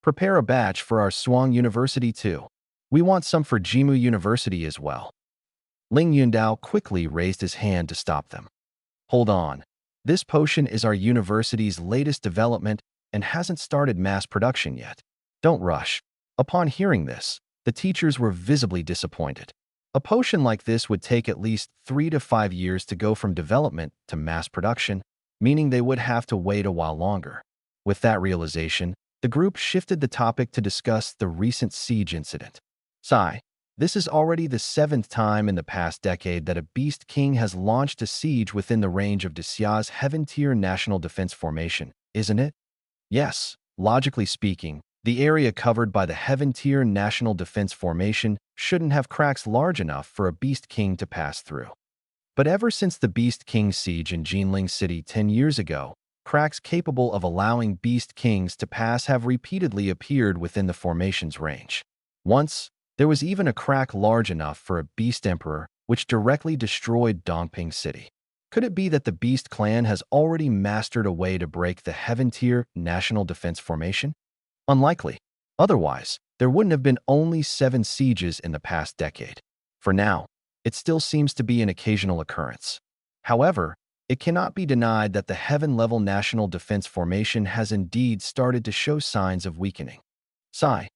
Prepare a batch for our Swang University too. We want some for Jimu University as well. Ling Yundao quickly raised his hand to stop them. Hold on. This potion is our university's latest development and hasn't started mass production yet. Don't rush. Upon hearing this, the teachers were visibly disappointed. A potion like this would take at least 3 to 5 years to go from development to mass production, meaning they would have to wait a while longer. With that realization, the group shifted the topic to discuss the recent siege incident. Sai, this is already the 7th time in the past decade that a Beast King has launched a siege within the range of Xia's Heaven-tier National Defense Formation, isn't it? Yes, logically speaking, the area covered by the Heaven-tier National Defense Formation shouldn't have cracks large enough for a Beast King to pass through. But ever since the Beast King siege in Jinling City 10 years ago, cracks capable of allowing Beast Kings to pass have repeatedly appeared within the formation's range. Once, there was even a crack large enough for a Beast Emperor, which directly destroyed Dongping City. Could it be that the Beast Clan has already mastered a way to break the Heaven-tier National Defense Formation? Unlikely. Otherwise, there wouldn't have been only 7 sieges in the past decade. For now, it still seems to be an occasional occurrence. However, it cannot be denied that the Heaven-level National Defense Formation has indeed started to show signs of weakening. Sigh.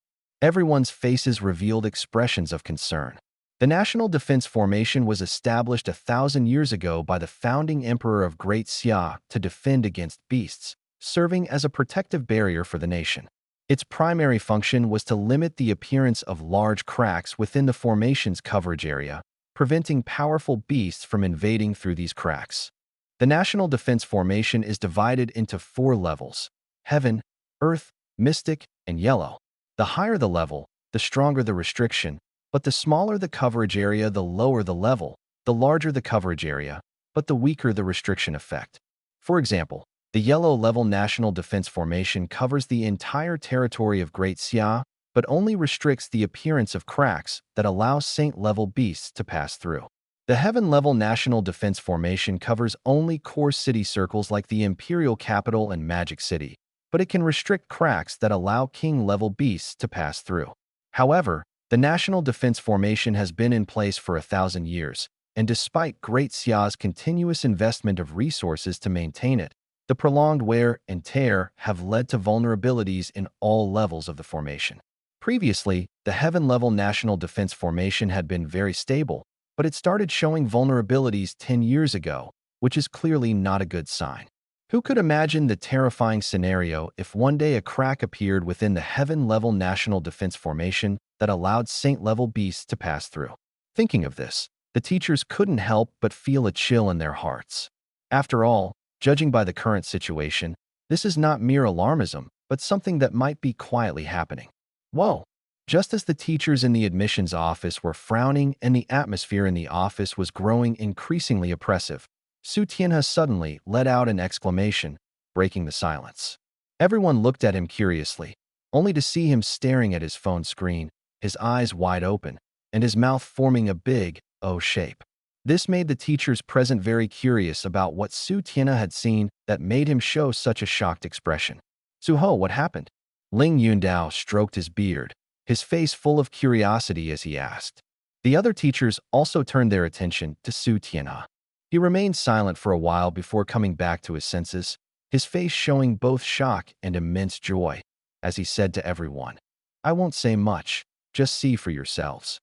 Everyone's faces revealed expressions of concern. The National Defense Formation was established 1,000 years ago by the founding emperor of Great Xia to defend against beasts, serving as a protective barrier for the nation. Its primary function was to limit the appearance of large cracks within the formation's coverage area, preventing powerful beasts from invading through these cracks. The National Defense Formation is divided into 4 levels: Heaven, Earth, Mystic, and Yellow. The higher the level, the stronger the restriction, but the smaller the coverage area, the lower the level, the larger the coverage area, but the weaker the restriction effect. For example, the Yellow-level National Defense Formation covers the entire territory of Great Xia, but only restricts the appearance of cracks that allow Saint-level beasts to pass through. The Heaven-level National Defense Formation covers only core city circles like the Imperial Capital and Magic City, but it can restrict cracks that allow King-level beasts to pass through. However, the National Defense Formation has been in place for 1,000 years, and despite Great Xia's continuous investment of resources to maintain it, the prolonged wear and tear have led to vulnerabilities in all levels of the formation. Previously, the Heaven-level National Defense Formation had been very stable, but it started showing vulnerabilities 10 years ago, which is clearly not a good sign. Who could imagine the terrifying scenario if one day a crack appeared within the Heaven-level National Defense Formation that allowed Saint-level beasts to pass through? Thinking of this, the teachers couldn't help but feel a chill in their hearts. After all, Judging by the current situation, this is not mere alarmism, but something that might be quietly happening. Whoa! Just as the teachers in the admissions office were frowning and the atmosphere in the office was growing increasingly oppressive, Su Tianhe suddenly let out an exclamation, breaking the silence. Everyone looked at him curiously, only to see him staring at his phone screen, his eyes wide open, and his mouth forming a big O shape. This made the teachers present very curious about what Su Tianhe had seen that made him show such a shocked expression. Su-ho, what happened? Ling Yundao stroked his beard, his face full of curiosity as he asked. The other teachers also turned their attention to Su Tianhe. He remained silent for a while before coming back to his senses, his face showing both shock and immense joy, as he said to everyone, "I won't say much, just see for yourselves."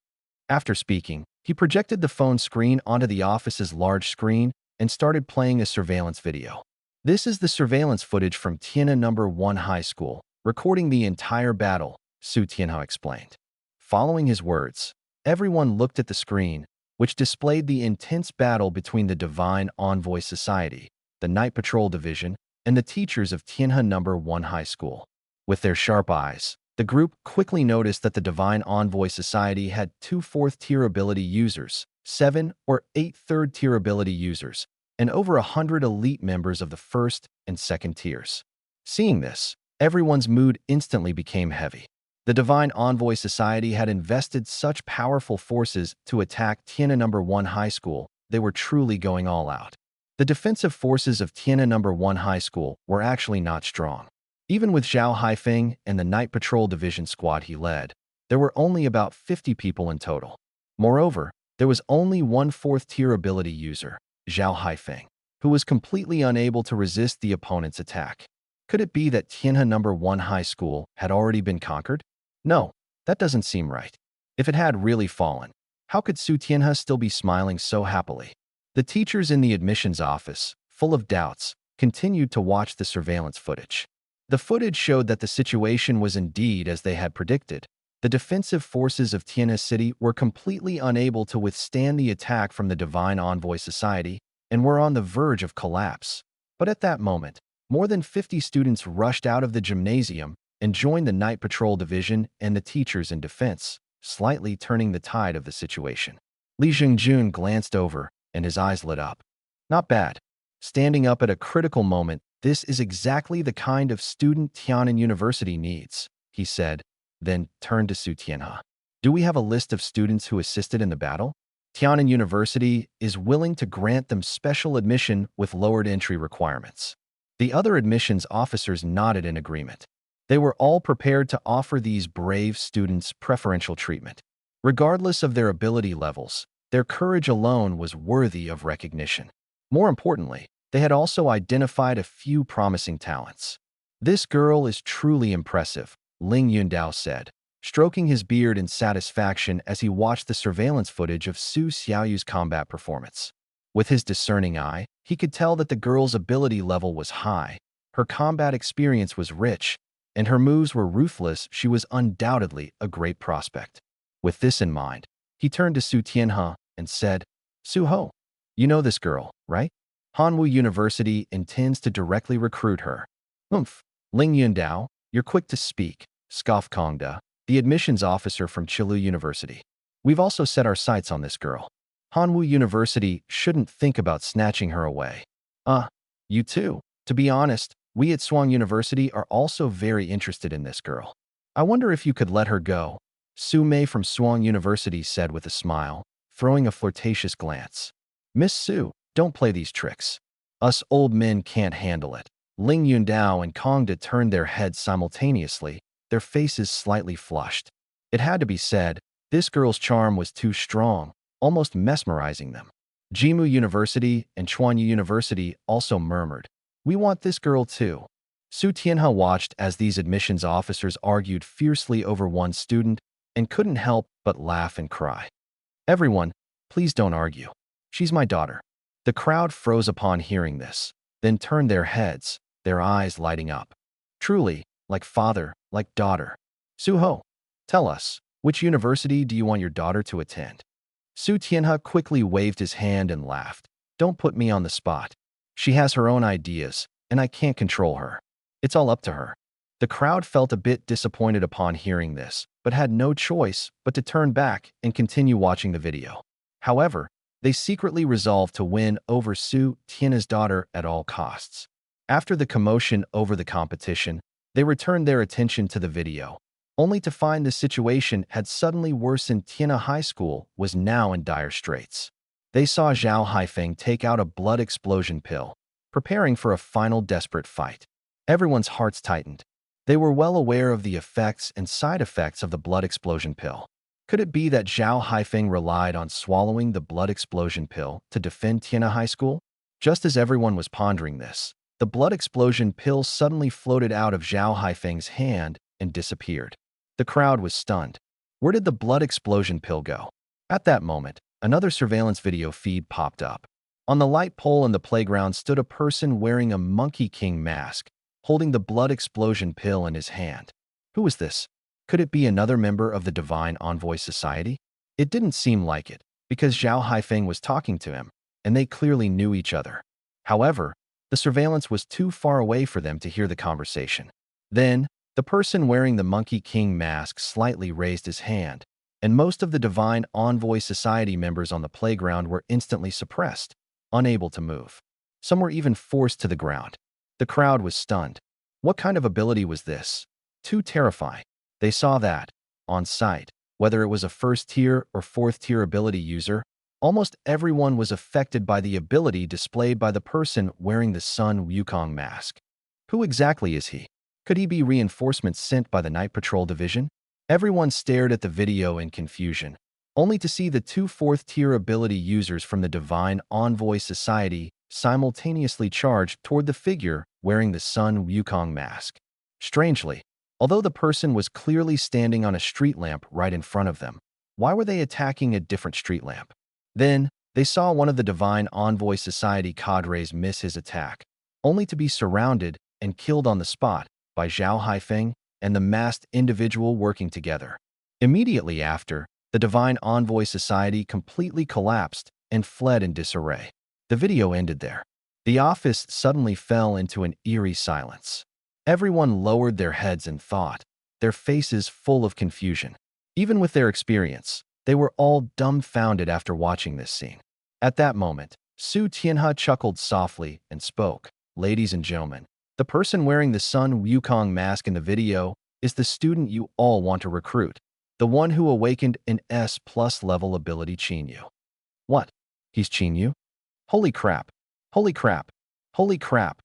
After speaking, he projected the phone screen onto the office's large screen and started playing a surveillance video. This is the surveillance footage from Tianhe No. 1 High School, recording the entire battle, Su Tianhe explained. Following his words, everyone looked at the screen, which displayed the intense battle between the Divine Envoy Society, the Night Patrol Division, and the teachers of Tianhe No. 1 High School. With their sharp eyes, the group quickly noticed that the Divine Envoy Society had 2 4th-tier ability users, 7 or 8 3rd-tier ability users, and over 100 elite members of the 1st and 2nd tiers. Seeing this, everyone's mood instantly became heavy. The Divine Envoy Society had invested such powerful forces to attack Tianhe No. 1 High School, they were truly going all out. The defensive forces of Tianhe No. 1 High School were actually not strong. Even with Zhao Haifeng and the Night Patrol Division squad he led, there were only about 50 people in total. Moreover, there was only 1 4th-tier ability user, Zhao Haifeng, who was completely unable to resist the opponent's attack. Could it be that Tianhe No. 1 High School had already been conquered? No, that doesn't seem right. If it had really fallen, how could Su Tianhe still be smiling so happily? The teachers in the admissions office, full of doubts, continued to watch the surveillance footage. The footage showed that the situation was indeed as they had predicted. The defensive forces of Tianhe City were completely unable to withstand the attack from the Divine Envoy Society and were on the verge of collapse. But at that moment, more than 50 students rushed out of the gymnasium and joined the Night Patrol Division and the teachers in defense, slightly turning the tide of the situation. Li Jingjun glanced over, and his eyes lit up. Not bad. Standing up at a critical moment, this is exactly the kind of student Tian'an University needs, he said, then turned to Su Tianhe. Do we have a list of students who assisted in the battle? Tian'an University is willing to grant them special admission with lowered entry requirements. The other admissions officers nodded in agreement. They were all prepared to offer these brave students preferential treatment. Regardless of their ability levels, their courage alone was worthy of recognition. More importantly, they had also identified a few promising talents. This girl is truly impressive, Ling Yundao said, stroking his beard in satisfaction as he watched the surveillance footage of Su Xiaoyu's combat performance. With his discerning eye, he could tell that the girl's ability level was high, her combat experience was rich, and her moves were ruthless. She was undoubtedly a great prospect. With this in mind, he turned to Su Tianhe and said, "Su-ho, you know this girl, right? Hanwu University intends to directly recruit her." "Humph, Ling Yundao, you're quick to speak," scoffed Kongda, the admissions officer from Qilu University. "We've also set our sights on this girl. Hanwu University shouldn't think about snatching her away." You too. To be honest, we at Swang University are also very interested in this girl. I wonder if you could let her go," Su Mei from Swang University said with a smile, throwing a flirtatious glance. "Miss Su, don't play these tricks. Us old men can't handle it." Ling Yundao and Kongda turned their heads simultaneously, their faces slightly flushed. It had to be said, this girl's charm was too strong, almost mesmerizing them. Jimu University and Chuanyu University also murmured, "We want this girl too." Su Tianhe watched as these admissions officers argued fiercely over one student and couldn't help but laugh and cry. "Everyone, please don't argue. She's my daughter." The crowd froze upon hearing this, then turned their heads, their eyes lighting up. Truly, like father, like daughter. "Su-ho, tell us, which university do you want your daughter to attend?" Su Tianhe quickly waved his hand and laughed. "Don't put me on the spot. She has her own ideas, and I can't control her. It's all up to her. The crowd felt a bit disappointed upon hearing this, but had no choice but to turn back and continue watching the video. However, they secretly resolved to win over Su Tian's daughter at all costs. After the commotion over the competition, they returned their attention to the video, only to find the situation had suddenly worsened. Tiana High School was now in dire straits. They saw Zhao Haifeng take out a blood explosion pill, preparing for a final desperate fight. Everyone's hearts tightened. They were well aware of the effects and side effects of the blood explosion pill. Could it be that Zhao Haifeng relied on swallowing the blood explosion pill to defend Tiana High School? Just as everyone was pondering this, the blood explosion pill suddenly floated out of Zhao Haifeng's hand and disappeared. The crowd was stunned. Where did the blood explosion pill go? At that moment, another surveillance video feed popped up. On the light pole in the playground stood a person wearing a Monkey King mask, holding the blood explosion pill in his hand. Who was this? Could it be another member of the Divine Envoy Society? It didn't seem like it, because Zhao Haifeng was talking to him, and they clearly knew each other. However, the surveillance was too far away for them to hear the conversation. Then, the person wearing the Monkey King mask slightly raised his hand, and most of the Divine Envoy Society members on the playground were instantly suppressed, unable to move. Some were even forced to the ground. The crowd was stunned. What kind of ability was this? Too terrifying. They saw that, on sight, whether it was a first-tier or fourth-tier ability user, almost everyone was affected by the ability displayed by the person wearing the Sun Wukong mask. Who exactly is he? Could he be reinforcements sent by the Night Patrol Division? Everyone stared at the video in confusion, only to see the two fourth-tier ability users from the Divine Envoy Society simultaneously charged toward the figure wearing the Sun Wukong mask. Strangely, although the person was clearly standing on a street lamp right in front of them, why were they attacking a different street lamp? Then, they saw one of the Divine Envoy Society cadres miss his attack, only to be surrounded and killed on the spot by Zhao Haifeng and the masked individual working together. Immediately after, the Divine Envoy Society completely collapsed and fled in disarray. The video ended there. The office suddenly fell into an eerie silence. Everyone lowered their heads in thought, their faces full of confusion. Even with their experience, they were all dumbfounded after watching this scene. At that moment, Su Tianhe chuckled softly and spoke. "Ladies and gentlemen, the person wearing the Sun Wukong mask in the video is the student you all want to recruit, the one who awakened an S+ level ability Qinyu." What? He's Qinyu? Holy crap! Holy crap! Holy crap!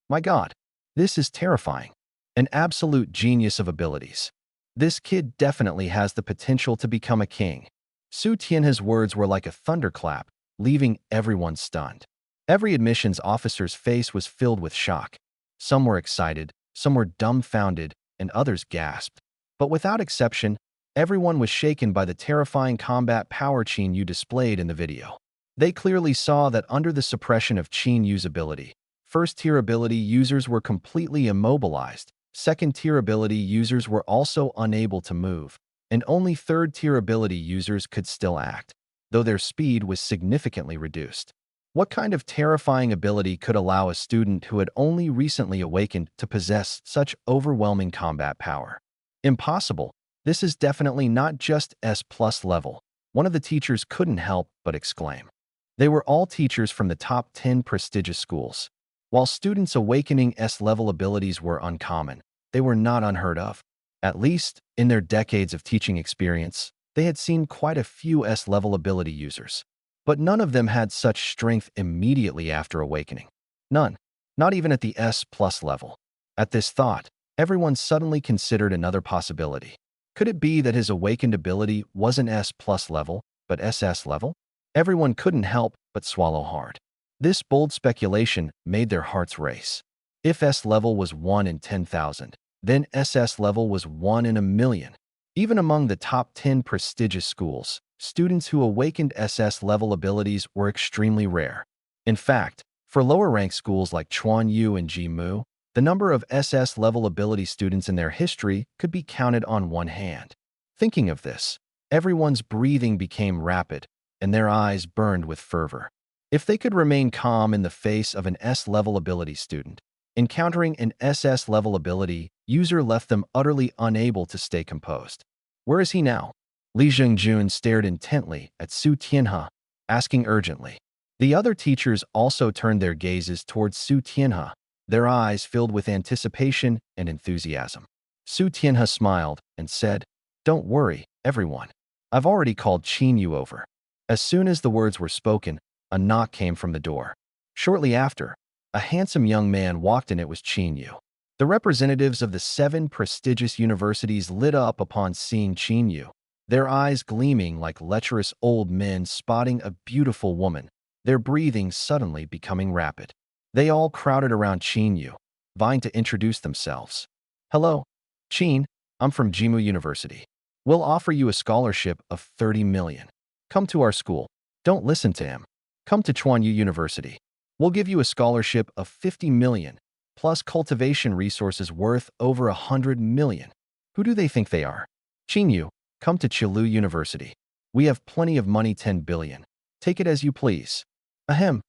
My God! This is terrifying. An absolute genius of abilities. This kid definitely has the potential to become a king. Su Tianhe's words were like a thunderclap, leaving everyone stunned. Every admissions officer's face was filled with shock. Some were excited, some were dumbfounded, and others gasped. But without exception, everyone was shaken by the terrifying combat power Qinyu displayed in the video. They clearly saw that under the suppression of Qinyu's ability, first-tier ability users were completely immobilized, second-tier ability users were also unable to move, and only third-tier ability users could still act, though their speed was significantly reduced. What kind of terrifying ability could allow a student who had only recently awakened to possess such overwhelming combat power? Impossible. This is definitely not just S+ level. One of the teachers couldn't help but exclaim. They were all teachers from the top 10 prestigious schools. While students awakening S-level abilities were uncommon, they were not unheard of. At least, in their decades of teaching experience, they had seen quite a few S-level ability users. But none of them had such strength immediately after awakening. None. Not even at the S+ level. At this thought, everyone suddenly considered another possibility. Could it be that his awakened ability wasn't S+ level, but SS level? Everyone couldn't help but swallow hard. This bold speculation made their hearts race. If S level was 1 in 10,000, then SS level was 1 in a million. Even among the top 10 prestigious schools, students who awakened SS level abilities were extremely rare. In fact, for lower-ranked schools like Chuanyu and Jimu, the number of SS level ability students in their history could be counted on one hand. Thinking of this, everyone's breathing became rapid, and their eyes burned with fervor. If they could remain calm in the face of an S-level ability student, encountering an SS-level ability user left them utterly unable to stay composed. Where is he now? Li Zhengjun stared intently at Su Tianhe, asking urgently. The other teachers also turned their gazes towards Su Tianhe, their eyes filled with anticipation and enthusiasm. Su Tianhe smiled and said, "Don't worry, everyone. I've already called Qin Yu over." As soon as the words were spoken, a knock came from the door. Shortly after, a handsome young man walked in. It was Qin Yu. The representatives of the 7 prestigious universities lit up upon seeing Qin Yu, their eyes gleaming like lecherous old men spotting a beautiful woman, their breathing suddenly becoming rapid. They all crowded around Qin Yu, vying to introduce themselves. "Hello, Qin, I'm from Jimu University. We'll offer you a scholarship of 30 million. Come to our school. Don't listen to him. Come to Chuanyu University. We'll give you a scholarship of 50 million, plus cultivation resources worth over 100 million. Who do they think they are? Qin Yu, come to Qilu University. We have plenty of money, 10 billion. Take it as you please." Ahem.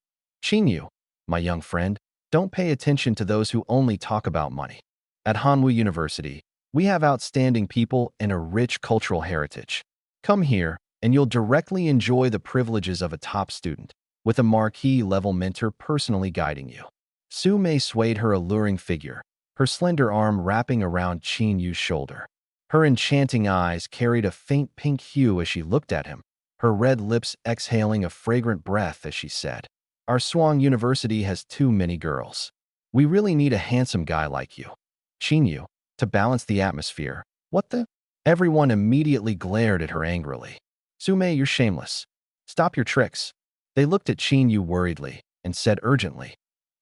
Qin Yu, my young friend, don't pay attention to those who only talk about money. At Hanwu University, we have outstanding people and a rich cultural heritage. Come here, and you'll directly enjoy the privileges of a top student, with a marquee-level mentor personally guiding you. Su Mei swayed her alluring figure, her slender arm wrapping around Qin Yu's shoulder. Her enchanting eyes carried a faint pink hue as she looked at him, her red lips exhaling a fragrant breath as she said, "Our Swang University has too many girls. We really need a handsome guy like you, Qin Yu, to balance the atmosphere." "What the?" Everyone immediately glared at her angrily. "Su Mei, you're shameless. Stop your tricks." They looked at Qin Yu worriedly and said urgently,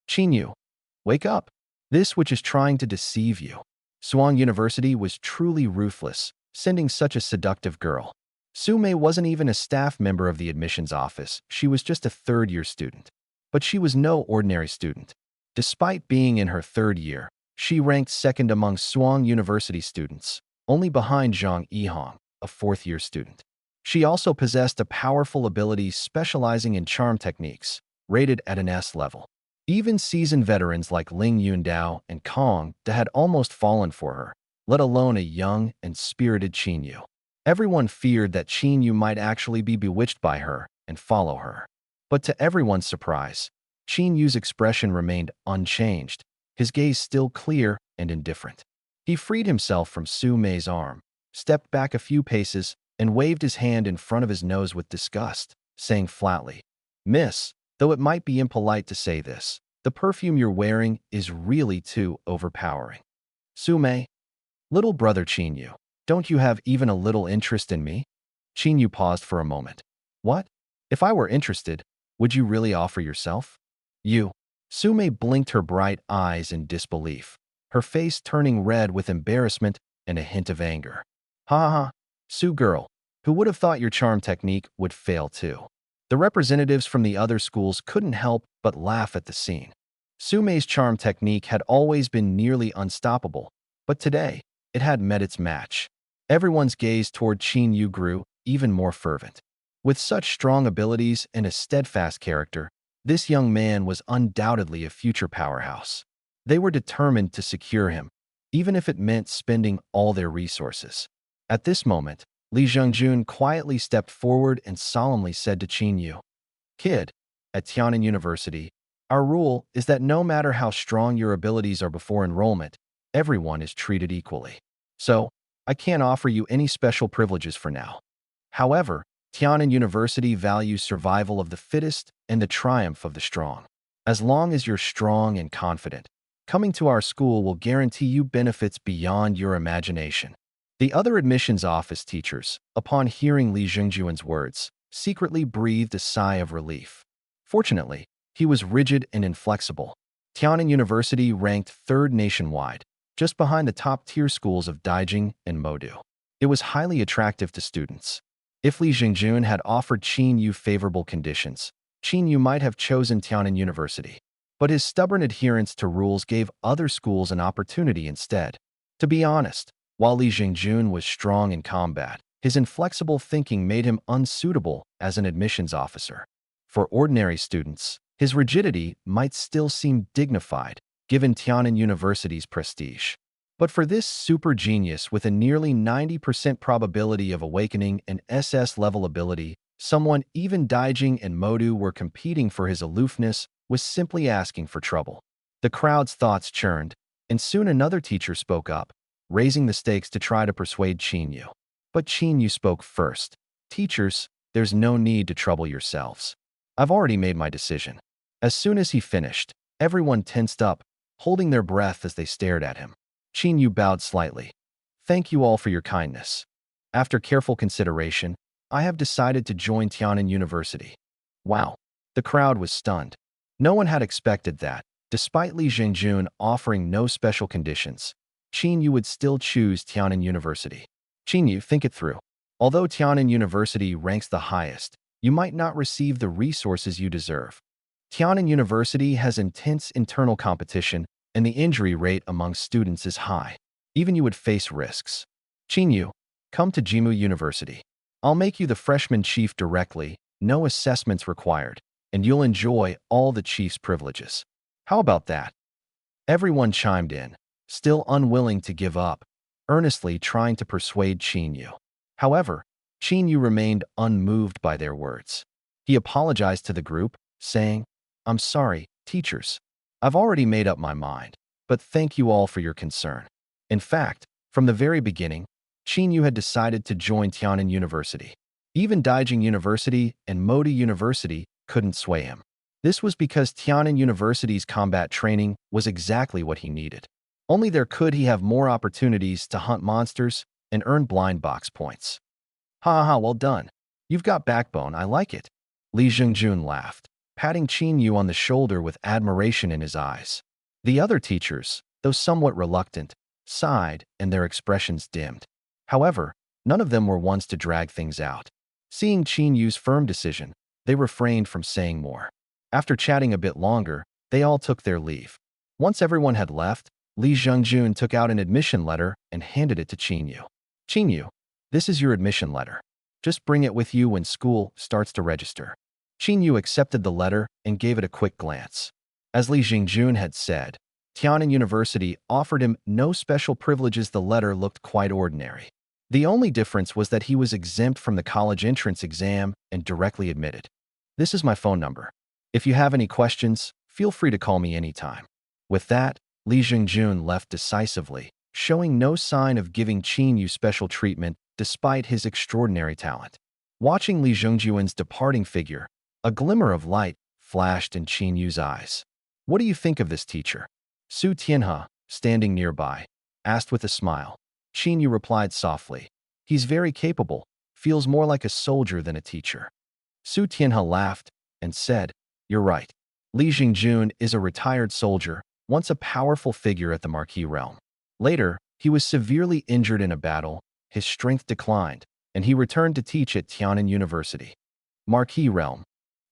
"Qin Yu, wake up. This witch is trying to deceive you." Swang University was truly ruthless, sending such a seductive girl. Su Mei wasn't even a staff member of the admissions office. She was just a third-year student. But she was no ordinary student. Despite being in her 3rd year, she ranked 2nd among Swang University students, only behind Zhang Yihong, a 4th-year student. She also possessed a powerful ability specializing in charm techniques, rated at an S level. Even seasoned veterans like Ling Yundao and Kong had almost fallen for her, let alone a young and spirited Qin Yu. Everyone feared that Qin Yu might actually be bewitched by her and follow her. But to everyone's surprise, Qin Yu's expression remained unchanged, his gaze still clear and indifferent. He freed himself from Su Mei's arm, stepped back a few paces, and waved his hand in front of his nose with disgust, saying flatly, "Miss, though it might be impolite to say this, the perfume you're wearing is really too overpowering." "Su Mei, little brother Qin Yu, don't you have even a little interest in me?" Qin Yu paused for a moment. "What? If I were interested, would you really offer yourself?" "You." Su Mei blinked her bright eyes in disbelief, her face turning red with embarrassment and a hint of anger. "Ha ha ha. Su girl, who would have thought your charm technique would fail too?" The representatives from the other schools couldn't help but laugh at the scene. Su Mei's charm technique had always been nearly unstoppable, but today, it had met its match. Everyone's gaze toward Qin Yu grew even more fervent. With such strong abilities and a steadfast character, this young man was undoubtedly a future powerhouse. They were determined to secure him, even if it meant spending all their resources. At this moment, Li Zhengjun quietly stepped forward and solemnly said to Qin Yu, "Kid, at Tiannan University, our rule is that no matter how strong your abilities are before enrollment, everyone is treated equally. So, I can't offer you any special privileges for now. However, Tiannan University values survival of the fittest and the triumph of the strong. As long as you're strong and confident, coming to our school will guarantee you benefits beyond your imagination." The other admissions office teachers, upon hearing Li Zhengjuan's words, secretly breathed a sigh of relief. Fortunately, he was rigid and inflexible. Tiannan University ranked 3rd nationwide, just behind the top-tier schools of Daijing and Modu. It was highly attractive to students. If Li Zhengjun had offered Qin Yu favorable conditions, Qin Yu might have chosen Tiannan University. But his stubborn adherence to rules gave other schools an opportunity instead. To be honest, while Li Zhengjun was strong in combat, his inflexible thinking made him unsuitable as an admissions officer. For ordinary students, his rigidity might still seem dignified, given Tian'an University's prestige. But for this super genius with a nearly 90% probability of awakening an SS-level ability, someone even Daijing and Modu were competing for his aloofness was simply asking for trouble. The crowd's thoughts churned, and soon another teacher spoke up, raising the stakes to try to persuade Qinyu. But Qinyu spoke first. Teachers, there's no need to trouble yourselves. I've already made my decision. As soon as he finished, everyone tensed up, holding their breath as they stared at him. Qinyu bowed slightly. Thank you all for your kindness. After careful consideration, I have decided to join Tian'an University. Wow. The crowd was stunned. No one had expected that, despite Li Zhengjun offering no special conditions, Qinyu would still choose Tian'an University. Qinyu, think it through. Although Tian'an University ranks the highest, you might not receive the resources you deserve. Tian'an University has intense internal competition, and the injury rate among students is high. Even you would face risks. Qinyu, come to Jimu University. I'll make you the freshman chief directly, no assessments required, and you'll enjoy all the chief's privileges. How about that? Everyone chimed in, still unwilling to give up, earnestly trying to persuade Qinyu. However, Qinyu remained unmoved by their words. He apologized to the group, saying, I'm sorry, teachers. I've already made up my mind, but thank you all for your concern. In fact, from the very beginning, Qinyu had decided to join Tian'an University. Even Daijing University and Modi University couldn't sway him. This was because Tian'an University's combat training was exactly what he needed. Only there could he have more opportunities to hunt monsters and earn blind box points. Ha ha, well done. You've got backbone, I like it. Li Zhengjun laughed, patting Qinyu on the shoulder with admiration in his eyes. The other teachers, though somewhat reluctant, sighed and their expressions dimmed. However, none of them were ones to drag things out. Seeing Qinyu's firm decision, they refrained from saying more. After chatting a bit longer, they all took their leave. Once everyone had left, Li Zhengjun took out an admission letter and handed it to Qinyu. Qinyu, this is your admission letter. Just bring it with you when school starts to register. Qinyu accepted the letter and gave it a quick glance. As Li Zhengjun had said, Tian'an University offered him no special privileges. The letter looked quite ordinary. The only difference was that he was exempt from the college entrance exam and directly admitted. This is my phone number. If you have any questions, feel free to call me anytime. With that, Li Zhengjun left decisively, showing no sign of giving Qinyu special treatment despite his extraordinary talent. Watching Li Zhengjun's departing figure, a glimmer of light flashed in Qinyu's eyes. What do you think of this teacher? Su Tianhe, standing nearby, asked with a smile. Qinyu replied softly. He's very capable, feels more like a soldier than a teacher. Su Tianhe laughed and said, You're right. Li Zhengjun is a retired soldier, once a powerful figure at the Marquis realm. Later, he was severely injured in a battle, his strength declined, and he returned to teach at Tian'an University. Marquis realm.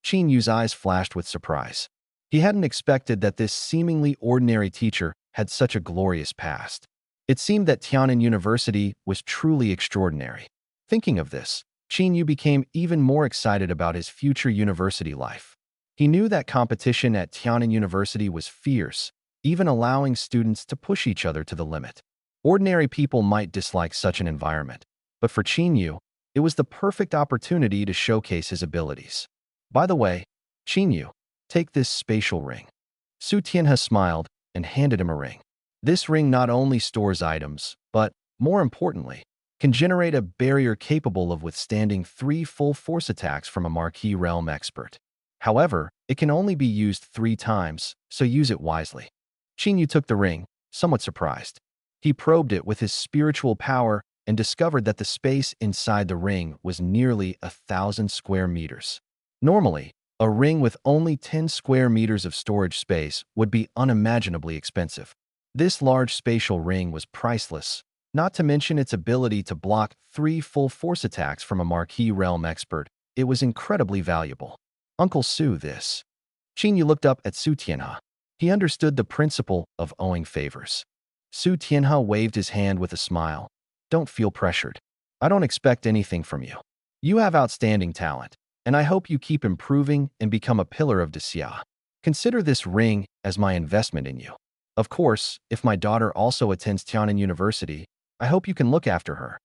Qinyu's eyes flashed with surprise. He hadn't expected that this seemingly ordinary teacher had such a glorious past. It seemed that Tian'an University was truly extraordinary. Thinking of this, Qinyu became even more excited about his future university life. He knew that competition at Tian'an University was fierce, even allowing students to push each other to the limit. Ordinary people might dislike such an environment, but for Qinyu, it was the perfect opportunity to showcase his abilities. By the way, Qinyu, take this spatial ring. Su Tianhe smiled and handed him a ring. This ring not only stores items, but, more importantly, can generate a barrier capable of withstanding 3 full force attacks from a Marquis realm expert. However, it can only be used 3 times, so use it wisely. Qinyu took the ring, somewhat surprised. He probed it with his spiritual power and discovered that the space inside the ring was nearly 1,000 square meters. Normally, a ring with only 10 square meters of storage space would be unimaginably expensive. This large spatial ring was priceless, not to mention its ability to block 3 full force attacks from a Marquis realm expert. It was incredibly valuable. Uncle Su, this. Qinyu looked up at Su Tianhe. He understood the principle of owing favors. Su Tianhe waved his hand with a smile. Don't feel pressured. I don't expect anything from you. You have outstanding talent. and I hope you keep improving and become a pillar of Daxia. Consider this ring as my investment in you. Of course, if my daughter also attends Tianan University, I hope you can look after her."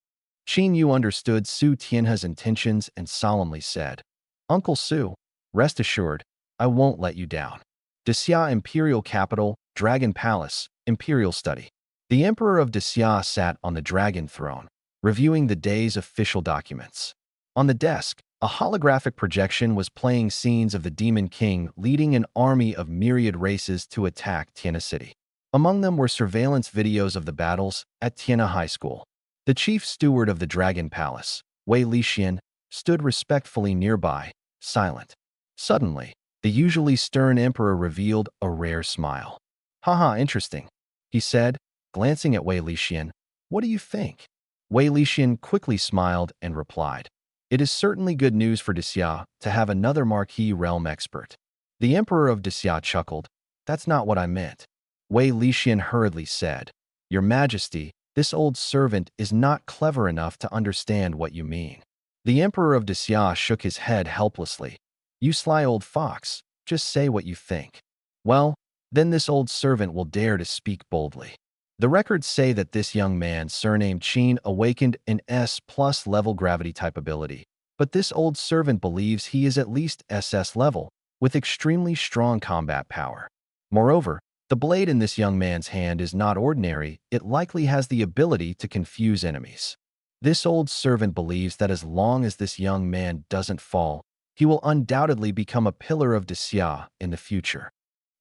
Qin Yu understood Su Tianhe's intentions and solemnly said, "Uncle Su, rest assured, I won't let you down. Daxia Imperial Capital, Dragon Palace, Imperial Study." The Emperor of Daxia sat on the dragon throne, reviewing the day's official documents. On the desk, a holographic projection was playing scenes of the Demon King leading an army of myriad races to attack Tiana City. Among them were surveillance videos of the battles at Tiana High School. The chief steward of the Dragon Palace, Wei Lixian, stood respectfully nearby, silent. Suddenly, the usually stern emperor revealed a rare smile. "Haha, interesting," he said, glancing at Wei Lixian. "What do you think?" Wei Lixian quickly smiled and replied, "It is certainly good news for Daxia to have another Marquis realm expert." The Emperor of Daxia chuckled. "That's not what I meant." Wei Lixian hurriedly said, "Your Majesty, this old servant is not clever enough to understand what you mean." The Emperor of Daxia shook his head helplessly. "You sly old fox, just say what you think." "Well, then this old servant will dare to speak boldly. The records say that this young man, surnamed Qin, awakened an S+ level gravity type ability, but this old servant believes he is at least SS level, with extremely strong combat power. Moreover, the blade in this young man's hand is not ordinary, it likely has the ability to confuse enemies. This old servant believes that as long as this young man doesn't fall, he will undoubtedly become a pillar of Daxia in the future."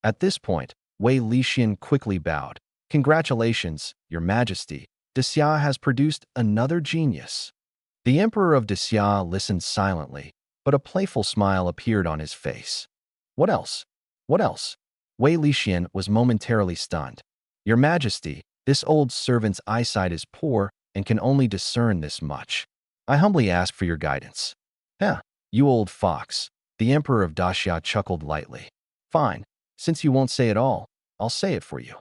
At this point, Wei Lixian quickly bowed. "Congratulations, Your Majesty. Daxia has produced another genius." The Emperor of Daxia listened silently, but a playful smile appeared on his face. "What else? What else?" Wei Lixian was momentarily stunned. "Your Majesty, this old servant's eyesight is poor and can only discern this much. I humbly ask for your guidance." "Huh, you old fox." The Emperor of Daxia chuckled lightly. "Fine, since you won't say it all, I'll say it for you."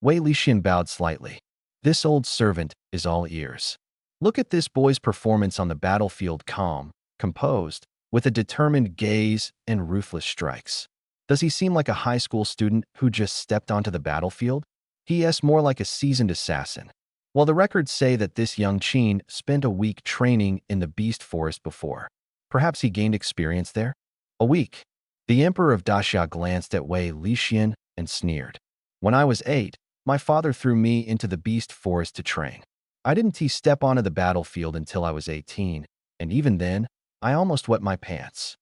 Wei Lixian bowed slightly. "This old servant is all ears. Look at this boy's performance on the battlefield, calm, composed, with a determined gaze and ruthless strikes. Does he seem like a high school student who just stepped onto the battlefield? He is more like a seasoned assassin. While the records say that this young Qin spent a week training in the Beast Forest before. Perhaps he gained experience there? A week." The Emperor of Daxia glanced at Wei Lixian and sneered. "When I was 8, my father threw me into the Beast Forest to train. I didn't step onto the battlefield until I was 18, and even then, I almost wet my pants."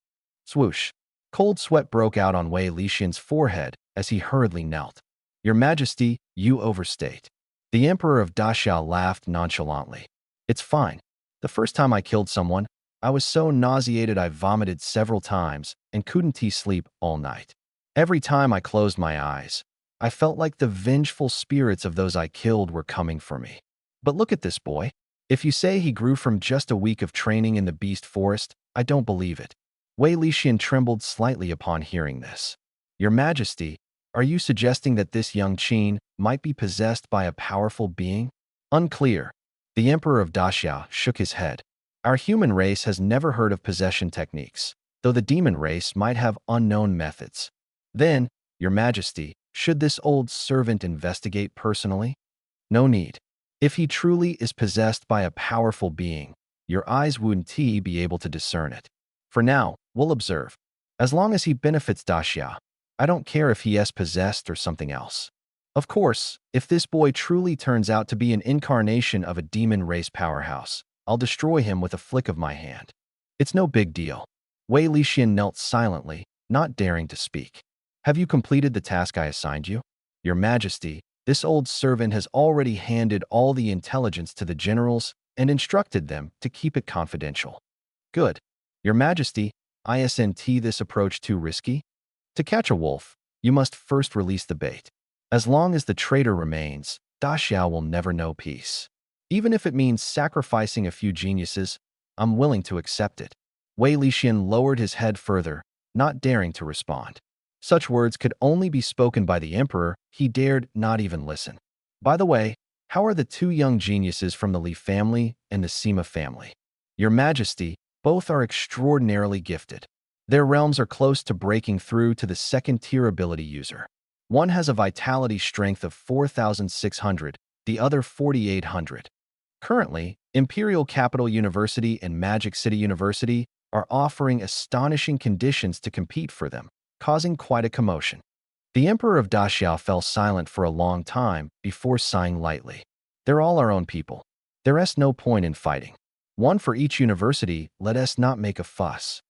Swoosh. Cold sweat broke out on Wei Lixian's forehead as he hurriedly knelt. "Your Majesty, you overstate." The Emperor of Daxia laughed nonchalantly. "It's fine. The first time I killed someone, I was so nauseated I vomited several times and couldn't sleep all night. Every time I closed my eyes, I felt like the vengeful spirits of those I killed were coming for me. But look at this boy. If you say he grew from just a week of training in the Beast Forest, I don't believe it." Wei Lixian trembled slightly upon hearing this. "Your Majesty, are you suggesting that this young Qin might be possessed by a powerful being?" "Unclear." The Emperor of Daxia shook his head. "Our human race has never heard of possession techniques, though the demon race might have unknown methods. Then, Your Majesty, should this old servant investigate personally?" "No need. If he truly is possessed by a powerful being, your eyes wouldn't be able to discern it. For now, we'll observe. As long as he benefits Daxia, I don't care if he is possessed or something else. Of course, if this boy truly turns out to be an incarnation of a demon race powerhouse, I'll destroy him with a flick of my hand. It's no big deal." Wei Lixian knelt silently, not daring to speak. "Have you completed the task I assigned you?" "Your Majesty, this old servant has already handed all the intelligence to the generals and instructed them to keep it confidential." "Good. Your Majesty, isn't this approach too risky? To catch a wolf, you must first release the bait. As long as the traitor remains, Daxia will never know peace. Even if it means sacrificing a few geniuses, I'm willing to accept it." Wei Lixian lowered his head further, not daring to respond. Such words could only be spoken by the Emperor. He dared not even listen. "By the way, how are the two young geniuses from the Li family and the Sima family?" "Your Majesty, Both are extraordinarily gifted. Their realms are close to breaking through to the second-tier ability user. One has a vitality strength of 4,600, the other 4,800. Currently, Imperial Capital University and Magic City University are offering astonishing conditions to compete for them, causing quite a commotion. The Emperor of Daxia fell silent for a long time before sighing lightly. They're all our own people. There's no point in fighting. One for each university, let us not make a fuss.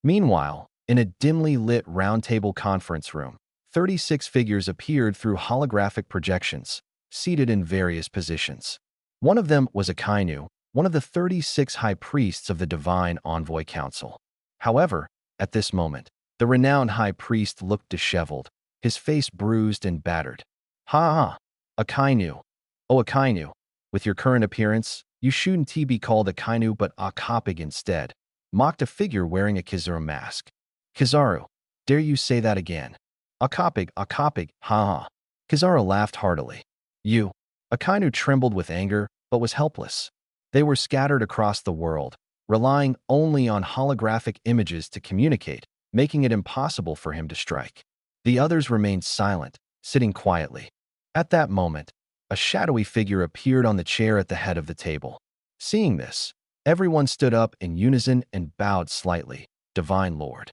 Meanwhile, in a dimly lit roundtable conference room, 36 figures appeared through holographic projections, seated in various positions. One of them was Akainu, one of the 36 high priests of the Divine Envoy Council. However, at this moment, the renowned high priest looked disheveled, his face bruised and battered. Ha ha! Akainu. Oh, Akainu. With your current appearance, you shouldn't be called Akainu but Akapig instead, mocked a figure wearing a Kizaru mask. Kizaru, dare you say that again? Akapig, Akapig, ha ha. Kizaru laughed heartily. You. Akainu trembled with anger, but was helpless. They were scattered across the world, relying only on holographic images to communicate, making it impossible for him to strike. The others remained silent, sitting quietly. At that moment, a shadowy figure appeared on the chair at the head of the table. Seeing this, everyone stood up in unison and bowed slightly. Divine Lord.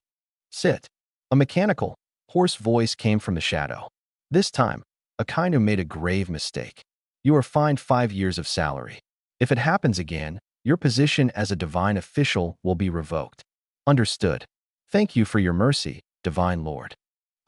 Sit. A mechanical, hoarse voice came from the shadow. This time, Akainu made a grave mistake. You are fined 5 years of salary. If it happens again, your position as a divine official will be revoked. Understood. Thank you for your mercy, Divine Lord.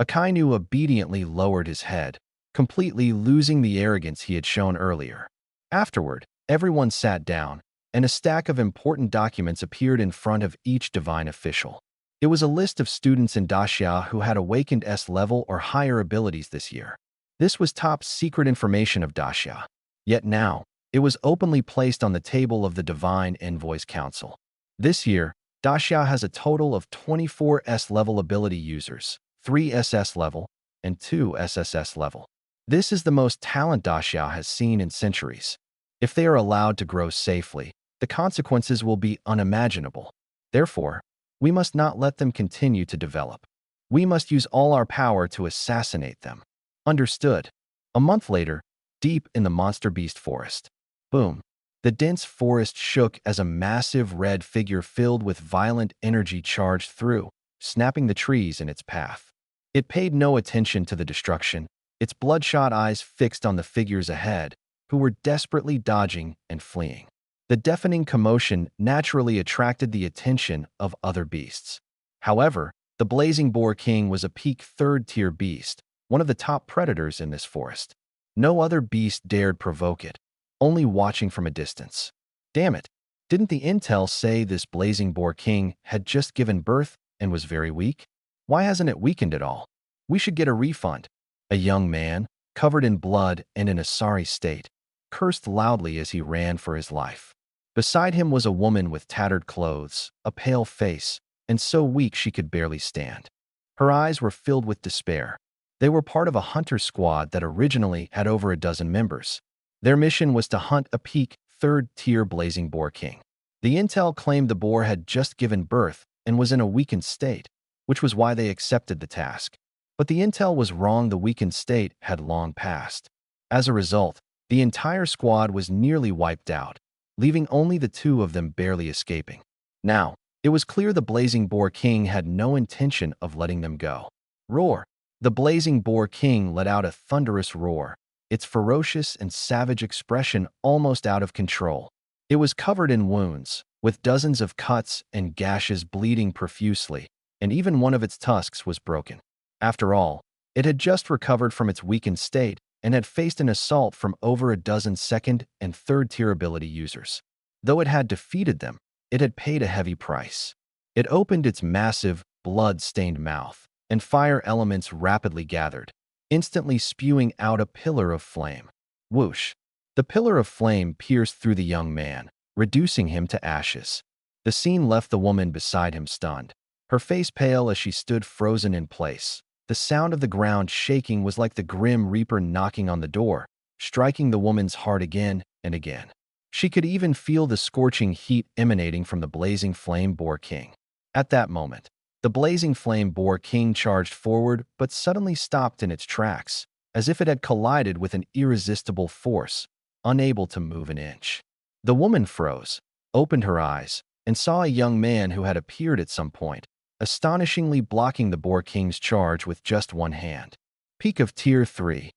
Akainu obediently lowered his head, completely losing the arrogance he had shown earlier. Afterward, everyone sat down, and a stack of important documents appeared in front of each divine official. It was a list of students in Daxia who had awakened S-level or higher abilities this year. This was top secret information of Daxia. Yet now, it was openly placed on the table of the Divine Envoys Council. This year, Daxia has a total of 24 S-level ability users, 3 SS-level, and 2 SSS-level. This is the most talent Daxia has seen in centuries. If they are allowed to grow safely, the consequences will be unimaginable. Therefore, we must not let them continue to develop. We must use all our power to assassinate them. Understood. A month later, deep in the monster beast forest. Boom. The dense forest shook as a massive red figure filled with violent energy charged through, snapping the trees in its path. It paid no attention to the destruction, its bloodshot eyes fixed on the figures ahead, who were desperately dodging and fleeing. The deafening commotion naturally attracted the attention of other beasts. However, the Blazing Boar King was a peak third-tier beast, one of the top predators in this forest. No other beast dared provoke it, only watching from a distance. Damn it, didn't the intel say this Blazing Boar King had just given birth and was very weak? Why hasn't it weakened at all? We should get a refund. A young man, covered in blood and in a sorry state, cursed loudly as he ran for his life. Beside him was a woman with tattered clothes, a pale face, and so weak she could barely stand. Her eyes were filled with despair. They were part of a hunter squad that originally had over a dozen members. Their mission was to hunt a peak, third-tier Blazing Boar King. The intel claimed the boar had just given birth and was in a weakened state, which was why they accepted the task. But the intel was wrong. The weakened state had long passed. As a result, the entire squad was nearly wiped out, leaving only the two of them barely escaping. Now, it was clear the Blazing Boar King had no intention of letting them go. Roar! The Blazing Boar King let out a thunderous roar, its ferocious and savage expression almost out of control. It was covered in wounds, with dozens of cuts and gashes bleeding profusely, and even one of its tusks was broken. After all, it had just recovered from its weakened state and had faced an assault from over a dozen second and third-tier ability users. Though it had defeated them, it had paid a heavy price. It opened its massive, blood-stained mouth, and fire elements rapidly gathered, instantly spewing out a pillar of flame. Whoosh! The pillar of flame pierced through the young man, reducing him to ashes. The scene left the woman beside him stunned, her face pale as she stood frozen in place. The sound of the ground shaking was like the Grim Reaper knocking on the door, striking the woman's heart again and again. She could even feel the scorching heat emanating from the blazing flame boar king. At that moment, the blazing flame boar king charged forward but suddenly stopped in its tracks, as if it had collided with an irresistible force, unable to move an inch. The woman froze, opened her eyes, and saw a young man who had appeared at some point, astonishingly blocking the boar king's charge with just one hand. Peak of Tier 3.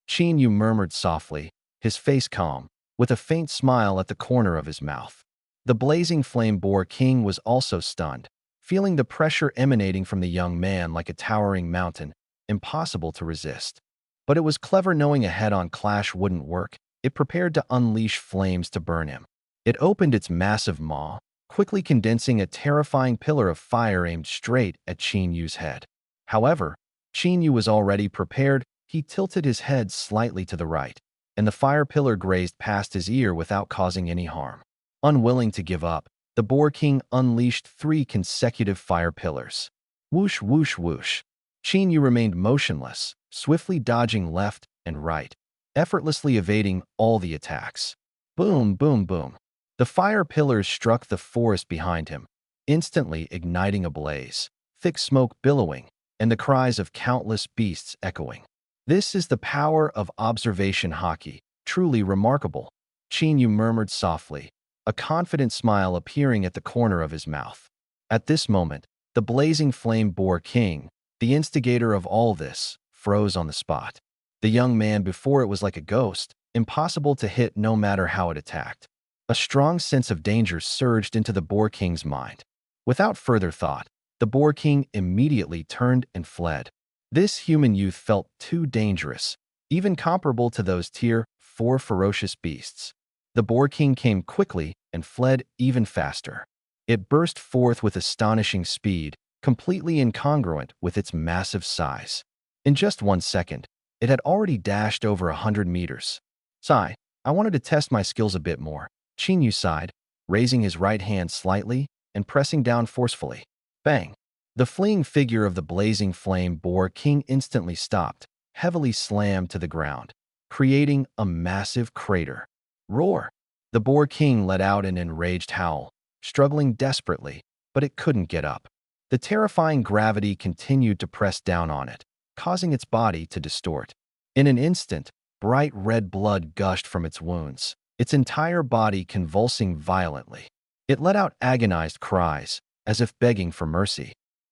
Qin Yu murmured softly, his face calm, with a faint smile at the corner of his mouth. The blazing flame boar king was also stunned, feeling the pressure emanating from the young man like a towering mountain, impossible to resist. But it was clever knowing a head-on clash wouldn't work. It prepared to unleash flames to burn him. It opened its massive maw, quickly condensing a terrifying pillar of fire aimed straight at Qin Yu's head. However, Qin Yu was already prepared. He tilted his head slightly to the right, and the fire pillar grazed past his ear without causing any harm. Unwilling to give up, the boar king unleashed 3 consecutive fire pillars. Whoosh, whoosh, whoosh. Qin Yu remained motionless, swiftly dodging left and right, effortlessly evading all the attacks. Boom, boom, boom. The fire pillars struck the forest behind him, instantly igniting a blaze, thick smoke billowing, and the cries of countless beasts echoing. This is the power of observation hockey, truly remarkable, Qin Yu murmured softly, a confident smile appearing at the corner of his mouth. At this moment, the blazing flame boar king, the instigator of all this, froze on the spot. The young man before it was like a ghost, impossible to hit no matter how it attacked. A strong sense of danger surged into the boar king's mind. Without further thought, the boar king immediately turned and fled. This human youth felt too dangerous, even comparable to those Tier 4 ferocious beasts. The boar king came quickly and fled even faster. It burst forth with astonishing speed, completely incongruent with its massive size. In just 1 second, it had already dashed over 100 meters. Sigh, I wanted to test my skills a bit more, Qin Yu sighed, raising his right hand slightly and pressing down forcefully. Bang! The fleeing figure of the blazing flame boar king instantly stopped, heavily slammed to the ground, creating a massive crater. Roar! The boar king let out an enraged howl, struggling desperately, but it couldn't get up. The terrifying gravity continued to press down on it, causing its body to distort. In an instant, bright red blood gushed from its wounds, its entire body convulsing violently. It let out agonized cries, as if begging for mercy.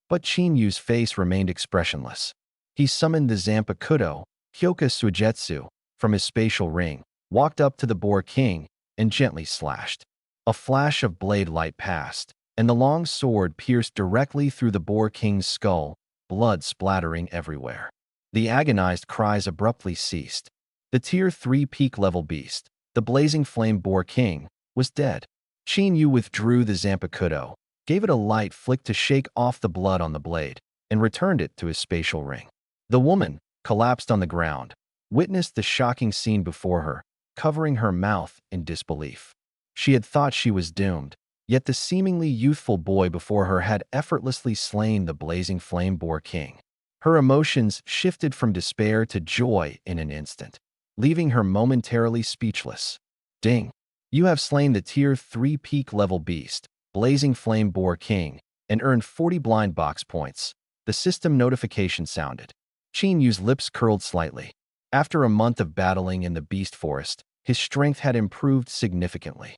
But Qin Yu's face remained expressionless. He summoned the Zanpakuto, Hyoka Suigetsu, from his spatial ring, walked up to the boar king, and gently slashed. A flash of blade light passed, and the long sword pierced directly through the boar king's skull, blood splattering everywhere. The agonized cries abruptly ceased. The Tier 3 peak-level beast, the blazing flame boar king, was dead. Qin Yu withdrew the Zanpakuto, gave it a light flick to shake off the blood on the blade, and returned it to his spatial ring. The woman, collapsed on the ground, witnessed the shocking scene before her, covering her mouth in disbelief. She had thought she was doomed, yet the seemingly youthful boy before her had effortlessly slain the blazing flame boar king. Her emotions shifted from despair to joy in an instant, leaving her momentarily speechless. Ding! You have slain the Tier 3 peak-level beast, blazing flame boar king, and earned 40 blind box points. The system notification sounded. Qin Yu's lips curled slightly. After a month of battling in the beast forest, his strength had improved significantly.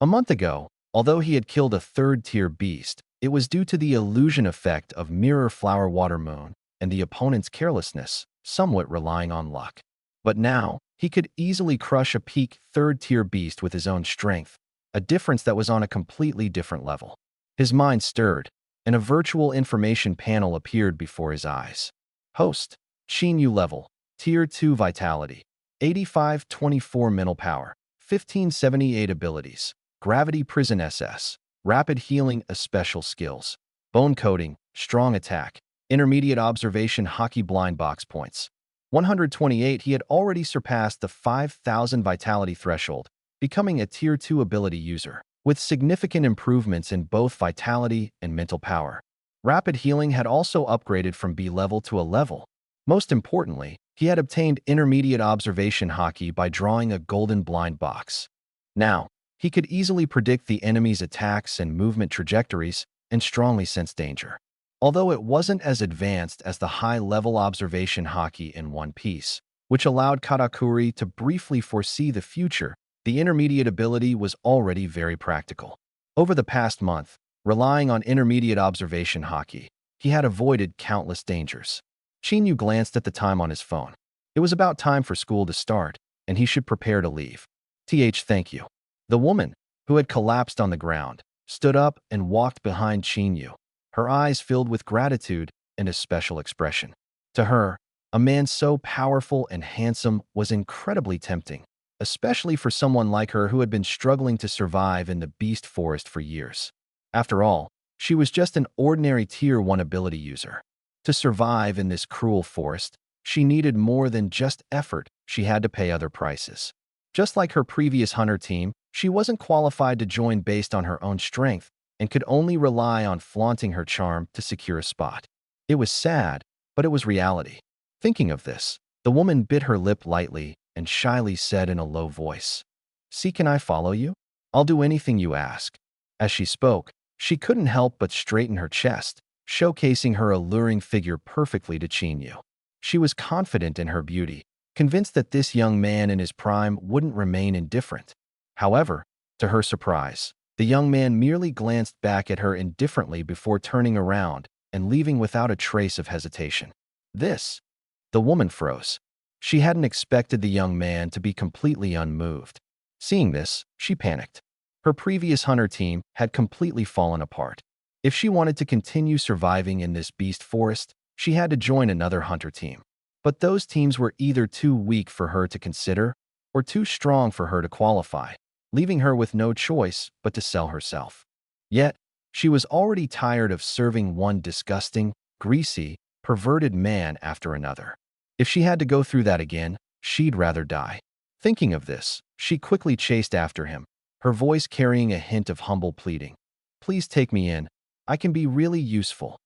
A month ago, although he had killed a 3rd-tier beast, it was due to the illusion effect of Mirror Flower Water Moon and the opponent's carelessness, somewhat relying on luck. But now, he could easily crush a peak 3rd-tier beast with his own strength, a difference that was on a completely different level. His mind stirred, and a virtual information panel appeared before his eyes. Host, Qin Yu level, Tier 2 Vitality, 8524 mental power, 1578 abilities, Gravity Prison SS, Rapid Healing special skills, Bone Coating, Strong Attack, Intermediate Observation Hockey Blind Box points. 128. He had already surpassed the 5,000 Vitality threshold, becoming a Tier 2 ability user, with significant improvements in both Vitality and mental power. Rapid Healing had also upgraded from B level to A level. Most importantly, he had obtained Intermediate Observation Hockey by drawing a golden blind box. Now, He could easily predict the enemy's attacks and movement trajectories and strongly sense danger. Although it wasn't as advanced as the high-level observation hockey in One Piece, which allowed Katakuri to briefly foresee the future, the intermediate ability was already very practical. Over the past month, relying on intermediate observation hockey, he had avoided countless dangers. Chinyu glanced at the time on his phone. It was about time for school to start, and he should prepare to leave. Thank you. The woman, who had collapsed on the ground, stood up and walked behind Chinyu, her eyes filled with gratitude and a special expression. To her, a man so powerful and handsome was incredibly tempting, especially for someone like her who had been struggling to survive in the Beast Forest for years. After all, she was just an ordinary Tier 1 ability user. To survive in this cruel forest, she needed more than just effort. She had to pay other prices. Just like her previous hunter team, she wasn't qualified to join based on her own strength and could only rely on flaunting her charm to secure a spot. It was sad, but it was reality. Thinking of this, the woman bit her lip lightly and shyly said in a low voice, "See, can I follow you? I'll do anything you ask." As she spoke, she couldn't help but straighten her chest, showcasing her alluring figure perfectly to Chinyu. She was confident in her beauty, convinced that this young man in his prime wouldn't remain indifferent. However, to her surprise, the young man merely glanced back at her indifferently before turning around and leaving without a trace of hesitation. The woman froze. She hadn't expected the young man to be completely unmoved. Seeing this, she panicked. Her previous hunter team had completely fallen apart. If she wanted to continue surviving in this beast forest, she had to join another hunter team. But those teams were either too weak for her to consider or too strong for her to qualify, leaving her with no choice but to sell herself. Yet, she was already tired of serving one disgusting, greasy, perverted man after another. If she had to go through that again, she'd rather die. Thinking of this, she quickly chased after him, her voice carrying a hint of humble pleading. "Please take me in. I can be really useful."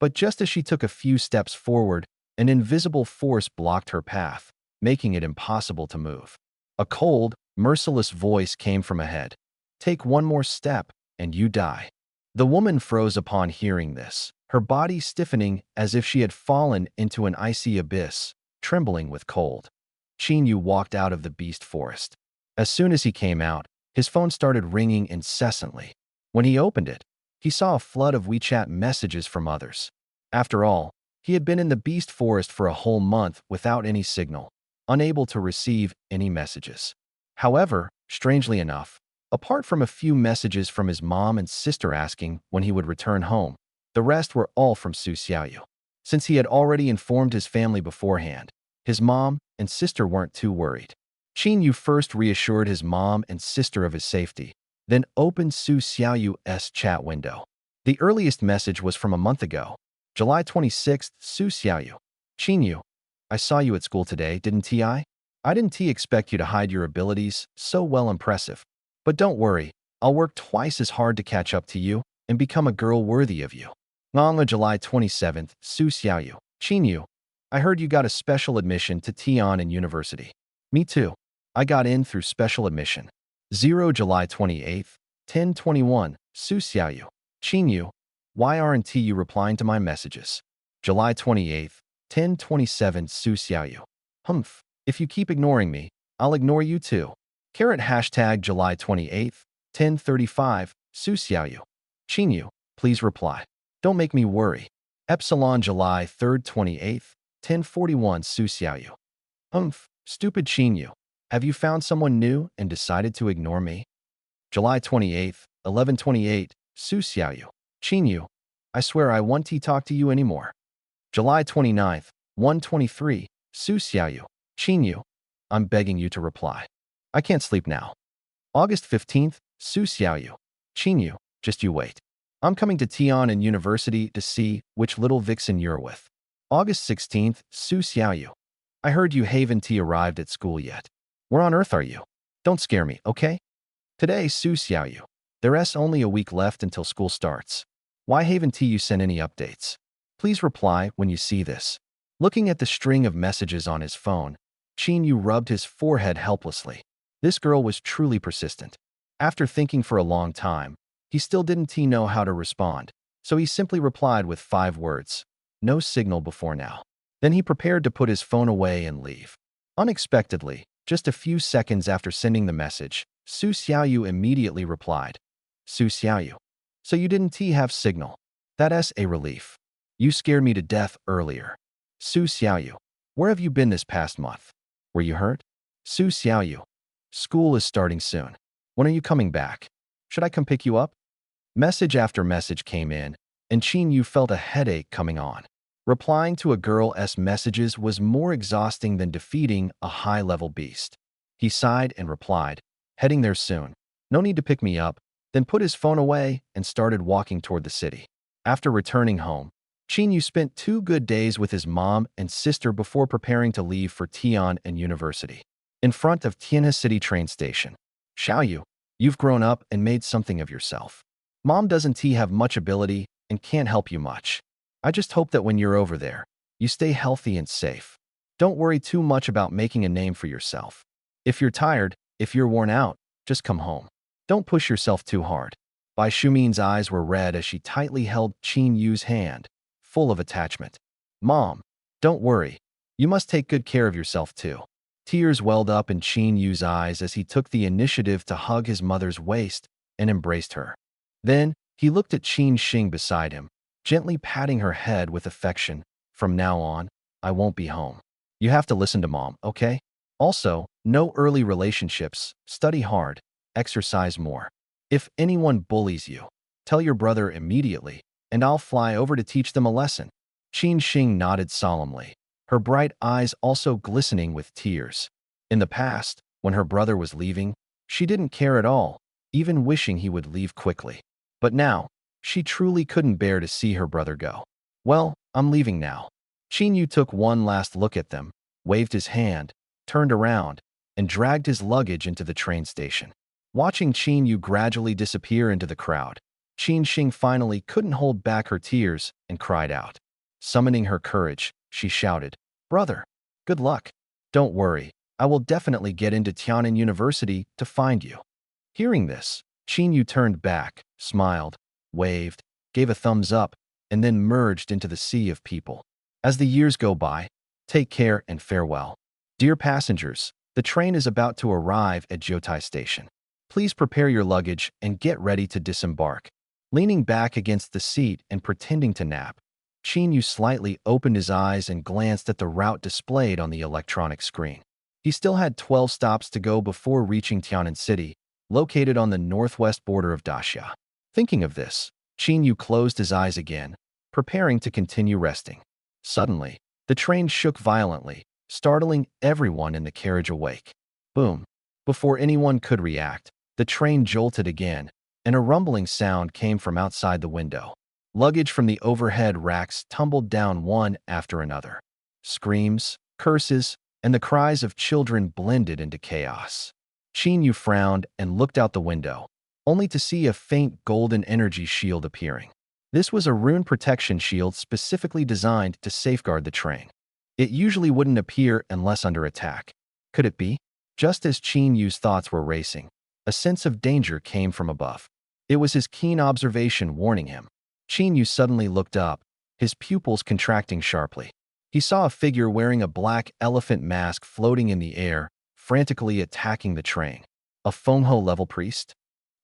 But just as she took a few steps forward, an invisible force blocked her path, making it impossible to move. A cold, merciless voice came from ahead. "Take one more step, and you die." The woman froze upon hearing this, her body stiffening as if she had fallen into an icy abyss, trembling with cold. Chinyu walked out of the beast forest. As soon as he came out, his phone started ringing incessantly. When he opened it, he saw a flood of WeChat messages from others. After all, he had been in the beast forest for a whole month without any signal, unable to receive any messages. However, strangely enough, apart from a few messages from his mom and sister asking when he would return home, the rest were all from Su Xiaoyu. Since he had already informed his family beforehand, his mom and sister weren't too worried. Chinyu first reassured his mom and sister of his safety, then opened Su Xiaoyu's chat window. The earliest message was from a month ago, July 26th, Su Xiaoyu. "Chinyu, I saw you at school today, didn't I? I didn't expect you to hide your abilities, so well impressive. But don't worry, I'll work twice as hard to catch up to you and become a girl worthy of you." On July 27th, Su Xiaoyu. "Chinyu, I heard you got a special admission to Tian University." "Me too. I got in through special admission." July 28th, 10:21, Su Xiaoyu. "Chinyu, why aren't you replying to my messages?" July 28th, 10:27, Su Xiaoyu. "Humph, if you keep ignoring me, I'll ignore you too." # July 28th, 10:35, Su Xiaoyu. "Chinyu, please reply. Don't make me worry." July 3rd, 28th, 10:41, Su Xiaoyu. "Humph, stupid Chinyu. Have you found someone new and decided to ignore me?" July 28th, 11:28, Su Xiaoyu. "Chinyu, I swear I won't talk to you anymore." July 29th, 1:23, Su Xiaoyu. "Chinyu, I'm begging you to reply. I can't sleep now." August 15th, Su Xiaoyu. "Chinyu, just you wait. I'm coming to Tian University to see which little vixen you're with." August 16th, Su Xiaoyu. "I heard you haven't arrived at school yet. Where on earth are you? Don't scare me, okay?" Today, Su Xiaoyu. "There's only a week left until school starts. Why haven't you sent any updates? Please reply when you see this." Looking at the string of messages on his phone, Chinyu rubbed his forehead helplessly. This girl was truly persistent. After thinking for a long time, he still didn't know how to respond, so he simply replied with 5 words. No signal before now. Then he prepared to put his phone away and leave. Unexpectedly, just a few seconds after sending the message, Su Xiaoyu immediately replied. Su Xiaoyu. So you didn't have signal. That's a relief. You scared me to death earlier. Su Xiaoyu. Where have you been this past month? Were you hurt? Su Xiaoyu. School is starting soon. When are you coming back? Should I come pick you up? Message after message came in, and Qin Yu felt a headache coming on. Replying to a girl's messages was more exhausting than defeating a high-level beast. He sighed and replied, heading there soon. No need to pick me up, then put his phone away and started walking toward the city. After returning home, Qin Yu spent 2 good days with his mom and sister before preparing to leave for Tian and university. In front of Tianhe City train station. Xiaoyu, you've grown up and made something of yourself. Mom doesn't have much ability and can't help you much. I just hope that when you're over there, you stay healthy and safe. Don't worry too much about making a name for yourself. If you're tired, if you're worn out, just come home. Don't push yourself too hard. Bai Shumin's eyes were red as she tightly held Qin Yu's hand, full of attachment. Mom, don't worry. You must take good care of yourself too. Tears welled up in Qin Yu's eyes as he took the initiative to hug his mother's waist and embraced her. Then, he looked at Qin Xing beside him, gently patting her head with affection. From now on, I won't be home. You have to listen to Mom, okay? Also, no early relationships, study hard, exercise more. If anyone bullies you, tell your brother immediately, and I'll fly over to teach them a lesson. Qin Xing nodded solemnly, her bright eyes also glistening with tears. In the past, when her brother was leaving, she didn't care at all, even wishing he would leave quickly. But now, she truly couldn't bear to see her brother go. Well, I'm leaving now. Qin Yu took one last look at them, waved his hand, turned around, and dragged his luggage into the train station. Watching Qin Yu gradually disappear into the crowd, Qin Xing finally couldn't hold back her tears and cried out. Summoning her courage, she shouted, Brother, good luck. Don't worry, I will definitely get into Tian'an University to find you. Hearing this, Qin Yu turned back, smiled, waved, gave a thumbs up, and then merged into the sea of people. As the years go by, take care and farewell. Dear passengers, the train is about to arrive at Jotai Station. Please prepare your luggage and get ready to disembark. Leaning back against the seat and pretending to nap, Qin Yu slightly opened his eyes and glanced at the route displayed on the electronic screen. He still had 12 stops to go before reaching Tian'an City, located on the northwest border of Daxia. Thinking of this, Qin Yu closed his eyes again, preparing to continue resting. Suddenly, the train shook violently, startling everyone in the carriage awake. Boom! Before anyone could react, the train jolted again, and a rumbling sound came from outside the window. Luggage from the overhead racks tumbled down one after another. Screams, curses, and the cries of children blended into chaos. Qin Yu frowned and looked out the window, only to see a faint golden energy shield appearing. This was a rune protection shield specifically designed to safeguard the train. It usually wouldn't appear unless under attack. Could it be? Just as Qin Yu's thoughts were racing, a sense of danger came from above. It was his keen observation warning him. Qin Yu suddenly looked up, his pupils contracting sharply. He saw a figure wearing a black elephant mask floating in the air, frantically attacking the train. A Fengho-level priest?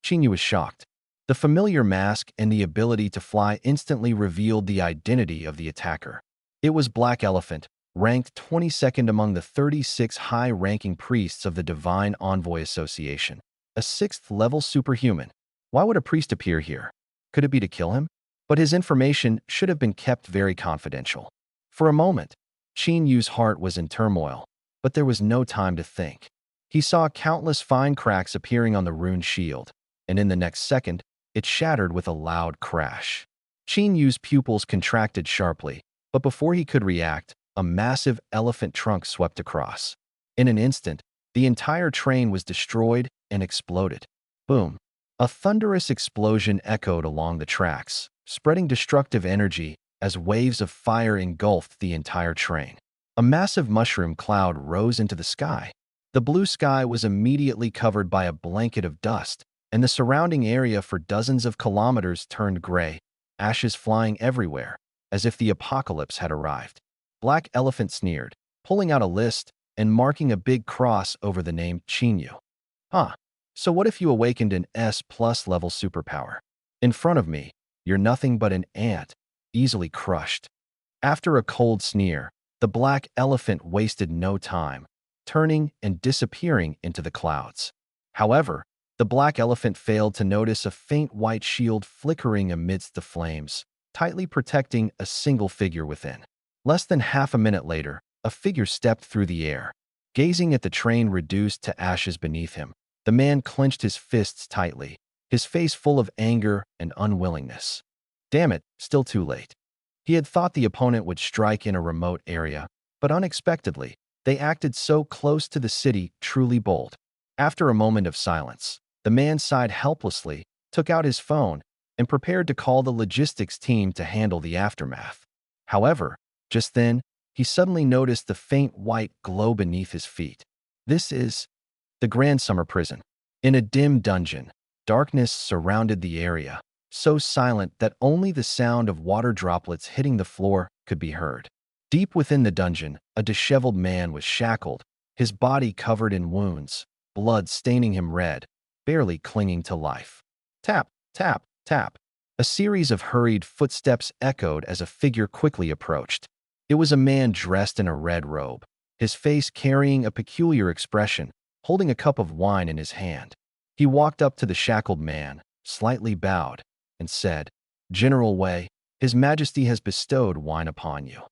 Qin Yu was shocked. The familiar mask and the ability to fly instantly revealed the identity of the attacker. It was Black Elephant, ranked 22nd among the 36 high-ranking priests of the Divine Envoy Association. A 6th-level superhuman. Why would a priest appear here? Could it be to kill him? But his information should have been kept very confidential. For a moment, Qin Yu's heart was in turmoil, but there was no time to think. He saw countless fine cracks appearing on the rune shield, and in the next second, it shattered with a loud crash. Qin Yu's pupils contracted sharply, but before he could react, a massive elephant trunk swept across. In an instant, the entire train was destroyed and exploded. Boom! A thunderous explosion echoed along the tracks, spreading destructive energy as waves of fire engulfed the entire train. A massive mushroom cloud rose into the sky. The blue sky was immediately covered by a blanket of dust, and the surrounding area for dozens of kilometers turned gray, ashes flying everywhere, as if the apocalypse had arrived. Black Elephant sneered, pulling out a list and marking a big cross over the name Chinyu. Huh. So what if you awakened an S+ level superpower? In front of me, you're nothing but an ant, easily crushed. After a cold sneer, the Black Elephant wasted no time, turning and disappearing into the clouds. However, the Black Elephant failed to notice a faint white shield flickering amidst the flames, tightly protecting a single figure within. Less than half a minute later, a figure stepped through the air. Gazing at the train reduced to ashes beneath him, the man clenched his fists tightly, his face full of anger and unwillingness. Damn it, still too late. He had thought the opponent would strike in a remote area, but unexpectedly, they acted so close to the city, truly bold. After a moment of silence, the man sighed helplessly, took out his phone, and prepared to call the logistics team to handle the aftermath. However, just then, he suddenly noticed the faint white glow beneath his feet. This is the Grand Summer Prison. In a dim dungeon, darkness surrounded the area, so silent that only the sound of water droplets hitting the floor could be heard. Deep within the dungeon, a disheveled man was shackled, his body covered in wounds, blood staining him red, barely clinging to life. Tap, tap, tap. A series of hurried footsteps echoed as a figure quickly approached. It was a man dressed in a red robe, his face carrying a peculiar expression, holding a cup of wine in his hand. He walked up to the shackled man, slightly bowed, and said, "General Wei, His Majesty has bestowed wine upon you."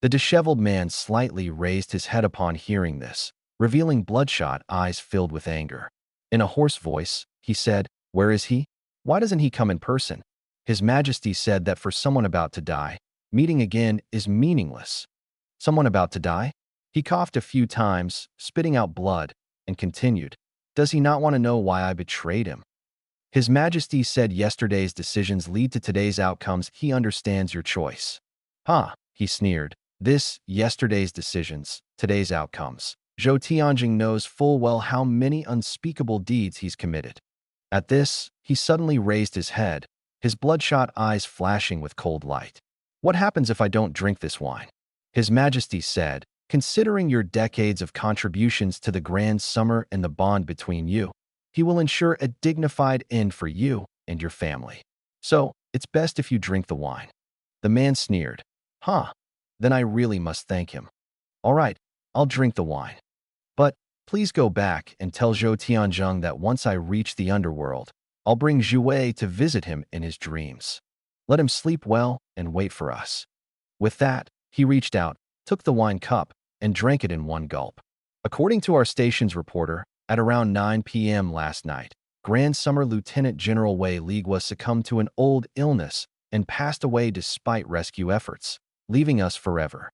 The disheveled man slightly raised his head upon hearing this, revealing bloodshot eyes filled with anger. In a hoarse voice, he said, "Where is he? Why doesn't he come in person?" His Majesty said that for someone about to die, meeting again is meaningless. Someone about to die? He coughed a few times, spitting out blood, and continued, "Does he not want to know why I betrayed him?" His Majesty said yesterday's decisions lead to today's outcomes. He understands your choice. "Huh," he sneered. Yesterday's decisions, today's outcomes. Zhou Tianjing knows full well how many unspeakable deeds he's committed. At this, he suddenly raised his head, his bloodshot eyes flashing with cold light. "What happens if I don't drink this wine?" His Majesty said, "Considering your decades of contributions to the Grand Summer and the bond between you, he will ensure a dignified end for you and your family. So, it's best if you drink the wine." The man sneered. "Huh, then I really must thank him. All right, I'll drink the wine. But please go back and tell Zhou Tianjung that once I reach the underworld, I'll bring Zhu Wei to visit him in his dreams. Let him sleep well and wait for us." With that, he reached out, took the wine cup, and drank it in one gulp. According to our station's reporter, at around 9 p.m. last night, Grand Summer Lieutenant General Wei Ligua succumbed to an old illness and passed away despite rescue efforts, leaving us forever.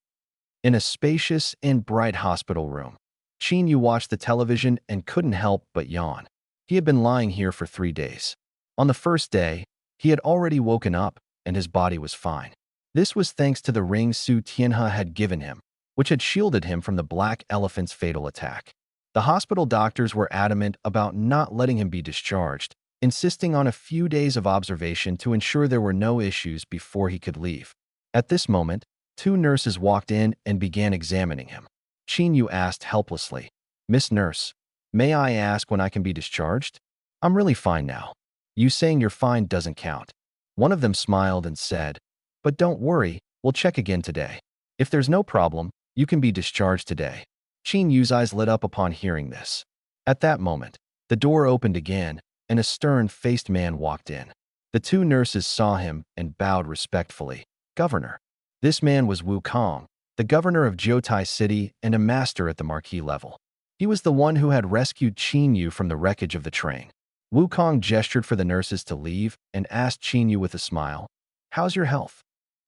In a spacious and bright hospital room, Qin Yu watched the television and couldn't help but yawn. He had been lying here for 3 days. On the first day, he had already woken up and his body was fine. This was thanks to the ring Su Tianhe had given him, which had shielded him from the Black Elephant's fatal attack. The hospital doctors were adamant about not letting him be discharged, insisting on a few days of observation to ensure there were no issues before he could leave. At this moment, 2 nurses walked in and began examining him. Qin Yu asked helplessly, "Miss Nurse, may I ask when I can be discharged? I'm really fine now. You saying you're fine doesn't count." One of them smiled and said, "But don't worry, we'll check again today. If there's no problem, you can be discharged today." Qin Yu's eyes lit up upon hearing this. At that moment, the door opened again, and a stern-faced man walked in. The 2 nurses saw him and bowed respectfully. "Governor." This man was Wu Kong, the governor of Jiutai City and a master at the marquis level. He was the one who had rescued Qin Yu from the wreckage of the train. Wu Kong gestured for the nurses to leave and asked Qin Yu with a smile, "How's your health?"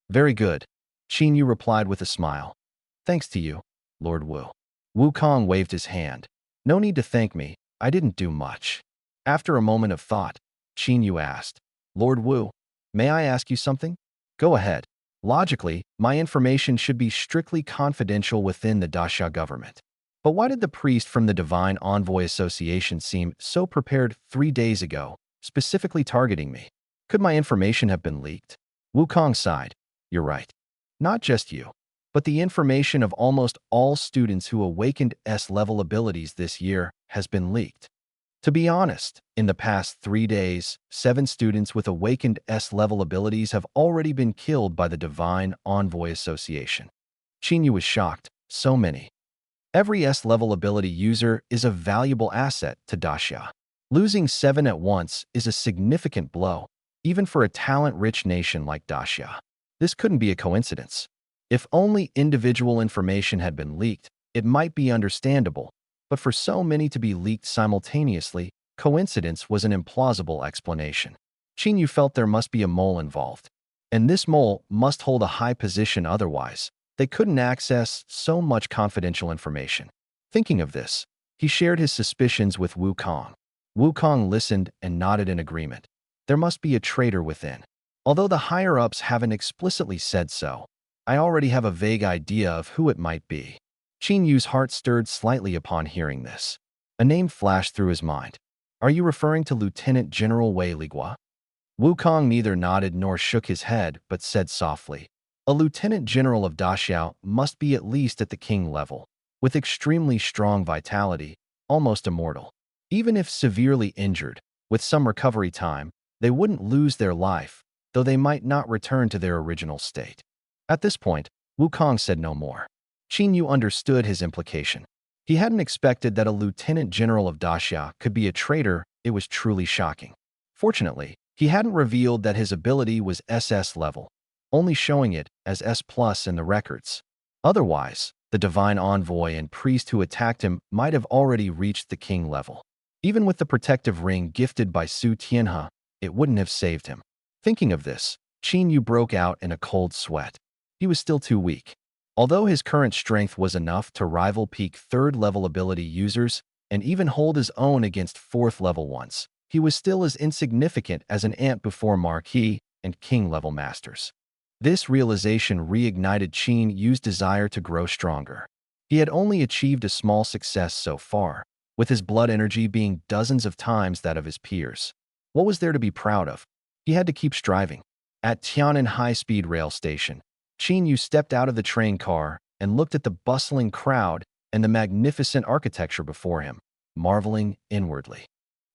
"Very good," Qin Yu replied with a smile. "Thanks to you, Lord Wu." Wu Kong waved his hand. "No need to thank me, I didn't do much." After a moment of thought, Qin Yu asked, "Lord Wu, may I ask you something?" "Go ahead." Logically, my information should be strictly confidential within the Dasha government. But why did the priest from the Divine Envoy Association seem so prepared 3 days ago specifically targeting me. Could my information have been leaked? Wukong sighed. You're right. Not just you, but the information of almost all students who awakened S-level abilities this year has been leaked. To be honest, in the past 3 days, 7 students with awakened S-level abilities have already been killed by the Divine Envoy Association. Chinyu was shocked. So many. Every S-level ability user is a valuable asset to Daxia. Losing 7 at once is a significant blow, even for a talent-rich nation like Daxia. This couldn't be a coincidence. If only individual information had been leaked, it might be understandable, but for so many to be leaked simultaneously, coincidence was an implausible explanation. Chinyu felt there must be a mole involved, and this mole must hold a high position otherwise. They couldn't access so much confidential information. Thinking of this, he shared his suspicions with Wukong. Wukong listened and nodded in agreement. There must be a traitor within. Although the higher-ups haven't explicitly said so, I already have a vague idea of who it might be. Qinyu's heart stirred slightly upon hearing this. A name flashed through his mind. Are you referring to Lieutenant General Wei Ligua? Wukong neither nodded nor shook his head, but said softly, a lieutenant general of Daxiao must be at least at the king level, with extremely strong vitality, almost immortal. Even if severely injured, with some recovery time, they wouldn't lose their life, though they might not return to their original state. At this point, Wukong said no more. Qinyu understood his implication. He hadn't expected that a lieutenant general of Daxia could be a traitor. It was truly shocking. Fortunately, he hadn't revealed that his ability was SS level, only showing it as S+ in the records. Otherwise, the divine envoy and priest who attacked him might have already reached the king level. Even with the protective ring gifted by Su Tianhe, it wouldn't have saved him. Thinking of this, Qinyu broke out in a cold sweat. He was still too weak. Although his current strength was enough to rival peak 3rd level ability users and even hold his own against 4th level ones, he was still as insignificant as an ant before Marquis and king level masters. This realization reignited Qin Yu's desire to grow stronger. He had only achieved a small success so far, with his blood energy being dozens of times that of his peers. What was there to be proud of? He had to keep striving. At Tiannan High-Speed Rail Station, Qin Yu stepped out of the train car and looked at the bustling crowd and the magnificent architecture before him, marveling inwardly.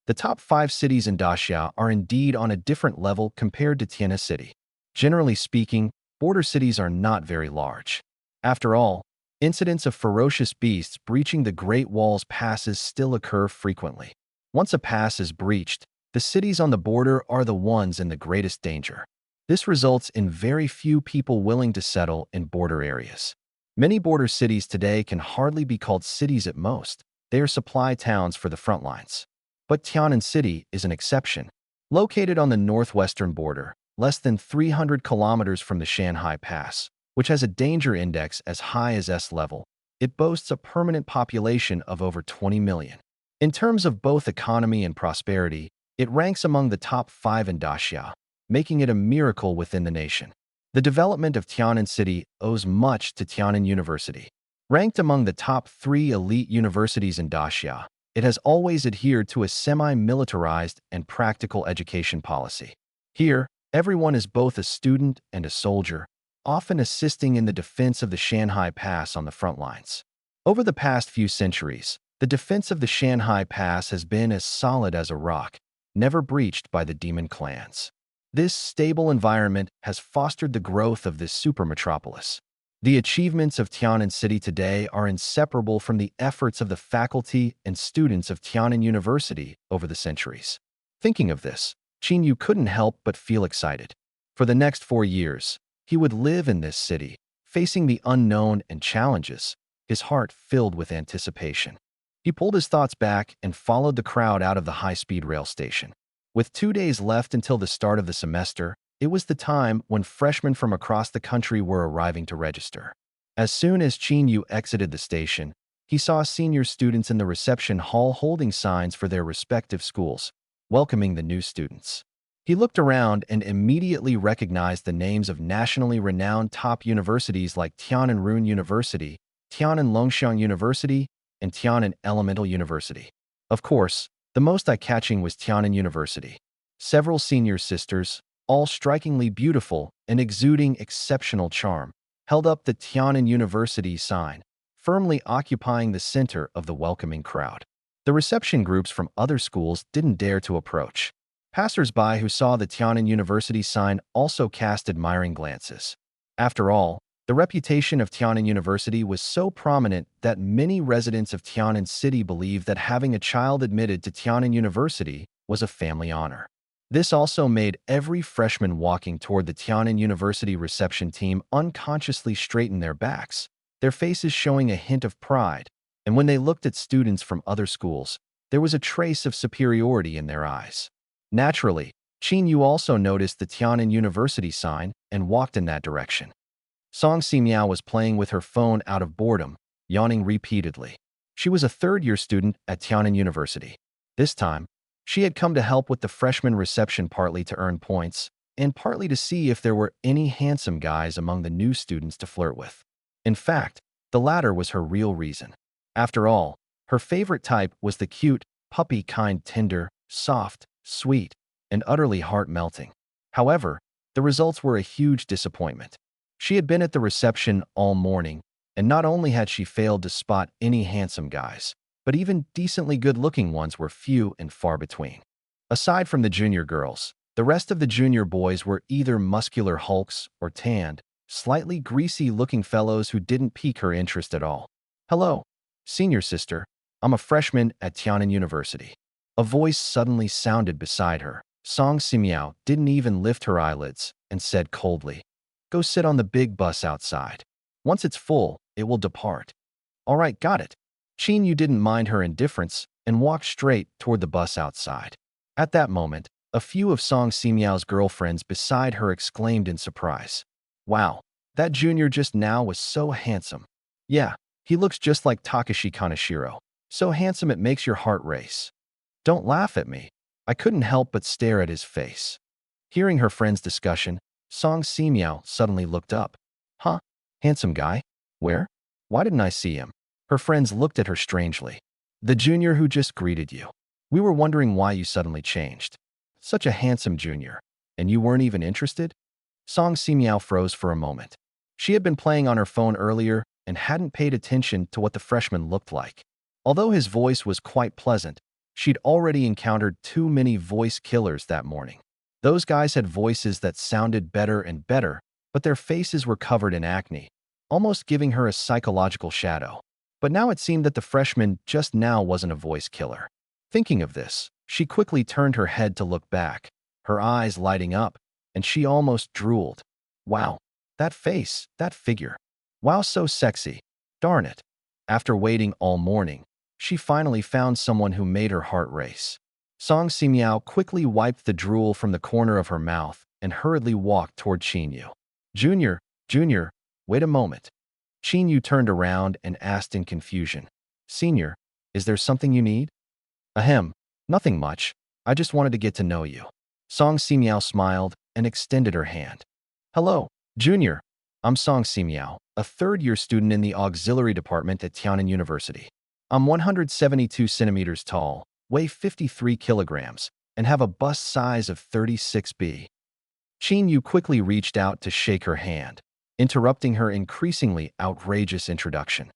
The top 5 cities in Daxia are indeed on a different level compared to Tianhe City. Generally speaking, border cities are not very large. After all, incidents of ferocious beasts breaching the Great Wall's passes still occur frequently. Once a pass is breached, the cities on the border are the ones in the greatest danger. This results in very few people willing to settle in border areas. Many border cities today can hardly be called cities at most. They are supply towns for the front lines. But Tiannan City is an exception. Located on the northwestern border, less than 300 kilometers from the Shanhai Pass, which has a danger index as high as S-level, it boasts a permanent population of over 20 million. In terms of both economy and prosperity, it ranks among the top 5 in Daxia, making it a miracle within the nation. The development of Tiannan City owes much to Tiannan University. Ranked among the top 3 elite universities in Daxia, it has always adhered to a semi-militarized and practical education policy. Here, everyone is both a student and a soldier, often assisting in the defense of the Shanhai Pass on the front lines. Over the past few centuries, the defense of the Shanhai Pass has been as solid as a rock, never breached by the demon clans. This stable environment has fostered the growth of this super metropolis. The achievements of Tiannan City today are inseparable from the efforts of the faculty and students of Tiannan University over the centuries. Thinking of this, Qinyu couldn't help but feel excited. For the next 4 years, he would live in this city, facing the unknown and challenges, his heart filled with anticipation. He pulled his thoughts back and followed the crowd out of the high-speed rail station. With 2 days left until the start of the semester, it was the time when freshmen from across the country were arriving to register. As soon as Qinyu exited the station, he saw senior students in the reception hall holding signs for their respective schools, welcoming the new students. He looked around and immediately recognized the names of nationally renowned top universities like Tiannan Rune University, Tiannan Longxiang University, and Tiannan Elemental University. Of course, the most eye-catching was Tiannan University. Several senior sisters, all strikingly beautiful and exuding exceptional charm, held up the Tian'an University sign, firmly occupying the center of the welcoming crowd. The reception groups from other schools didn't dare to approach. Passers-by who saw the Tian'an University sign also cast admiring glances. After all, the reputation of Tian'an University was so prominent that many residents of Tian'an City believed that having a child admitted to Tian'an University was a family honor. This also made every freshman walking toward the Tian'an University reception team unconsciously straighten their backs, their faces showing a hint of pride, and when they looked at students from other schools, there was a trace of superiority in their eyes. Naturally, Qin Yu also noticed the Tian'an University sign and walked in that direction. Song Simiao was playing with her phone out of boredom, yawning repeatedly. She was a third-year student at Tian'an University. This time, she had come to help with the freshman reception partly to earn points and partly to see if there were any handsome guys among the new students to flirt with. In fact, the latter was her real reason. After all, her favorite type was the cute, puppy kind, tender, soft, sweet, and utterly heart-melting. However, the results were a huge disappointment. She had been at the reception all morning, and not only had she failed to spot any handsome guys, but even decently good-looking ones were few and far between. Aside from the junior girls, the rest of the junior boys were either muscular hulks or tanned, slightly greasy-looking fellows who didn't pique her interest at all. "Hello, senior sister. I'm a freshman at Tian'an University." A voice suddenly sounded beside her. Song Simiao didn't even lift her eyelids and said coldly, "Go sit on the big bus outside. Once it's full, it will depart." "All right, got it." Qin Yu didn't mind her indifference and walked straight toward the bus outside. At that moment, a few of Song Simiao's girlfriends beside her exclaimed in surprise, "Wow, that junior just now was so handsome." "Yeah, he looks just like Takashi Kaneshiro. So handsome it makes your heart race." "Don't laugh at me." I couldn't help but stare at his face. Hearing her friend's discussion, Song Simiao suddenly looked up. "Huh? Handsome guy? Where? Why didn't I see him?" Her friends looked at her strangely. "The junior who just greeted you. We were wondering why you suddenly changed. Such a handsome junior. And you weren't even interested?" Song Simiao froze for a moment. She had been playing on her phone earlier and hadn't paid attention to what the freshman looked like. Although his voice was quite pleasant, she'd already encountered too many voice killers that morning. Those guys had voices that sounded better and better, but their faces were covered in acne, almost giving her a psychological shadow. But now it seemed that the freshman just now wasn't a voice killer. Thinking of this, she quickly turned her head to look back, her eyes lighting up, and she almost drooled. Wow, that face, that figure. Wow, so sexy. Darn it. After waiting all morning, she finally found someone who made her heart race. Song Simiao quickly wiped the drool from the corner of her mouth and hurriedly walked toward Qin Yu. Junior, wait a moment." Qin Yu turned around and asked in confusion, "Senior, is there something you need?" "Ahem, nothing much. I just wanted to get to know you." Song Simiao smiled and extended her hand. "Hello, Junior. I'm Song Simiao, a third-year student in the auxiliary department at Tian'an University. I'm 172 centimeters tall, weigh 53 kilograms, and have a bust size of 36B. Qin Yu quickly reached out to shake her hand, interrupting her increasingly outrageous introduction.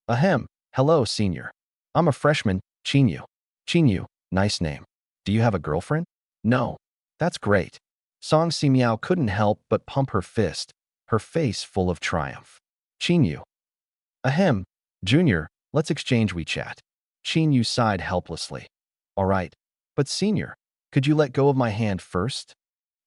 "Ahem, hello, senior. I'm a freshman, Qin Yu." "Qin Yu, nice name. Do you have a girlfriend?" "No." "That's great." Song Simiao couldn't help but pump her fist, her face full of triumph. "Qin Yu." "Ahem, Junior, let's exchange WeChat." Qin Yu sighed helplessly. "All right, but senior, could you let go of my hand first?"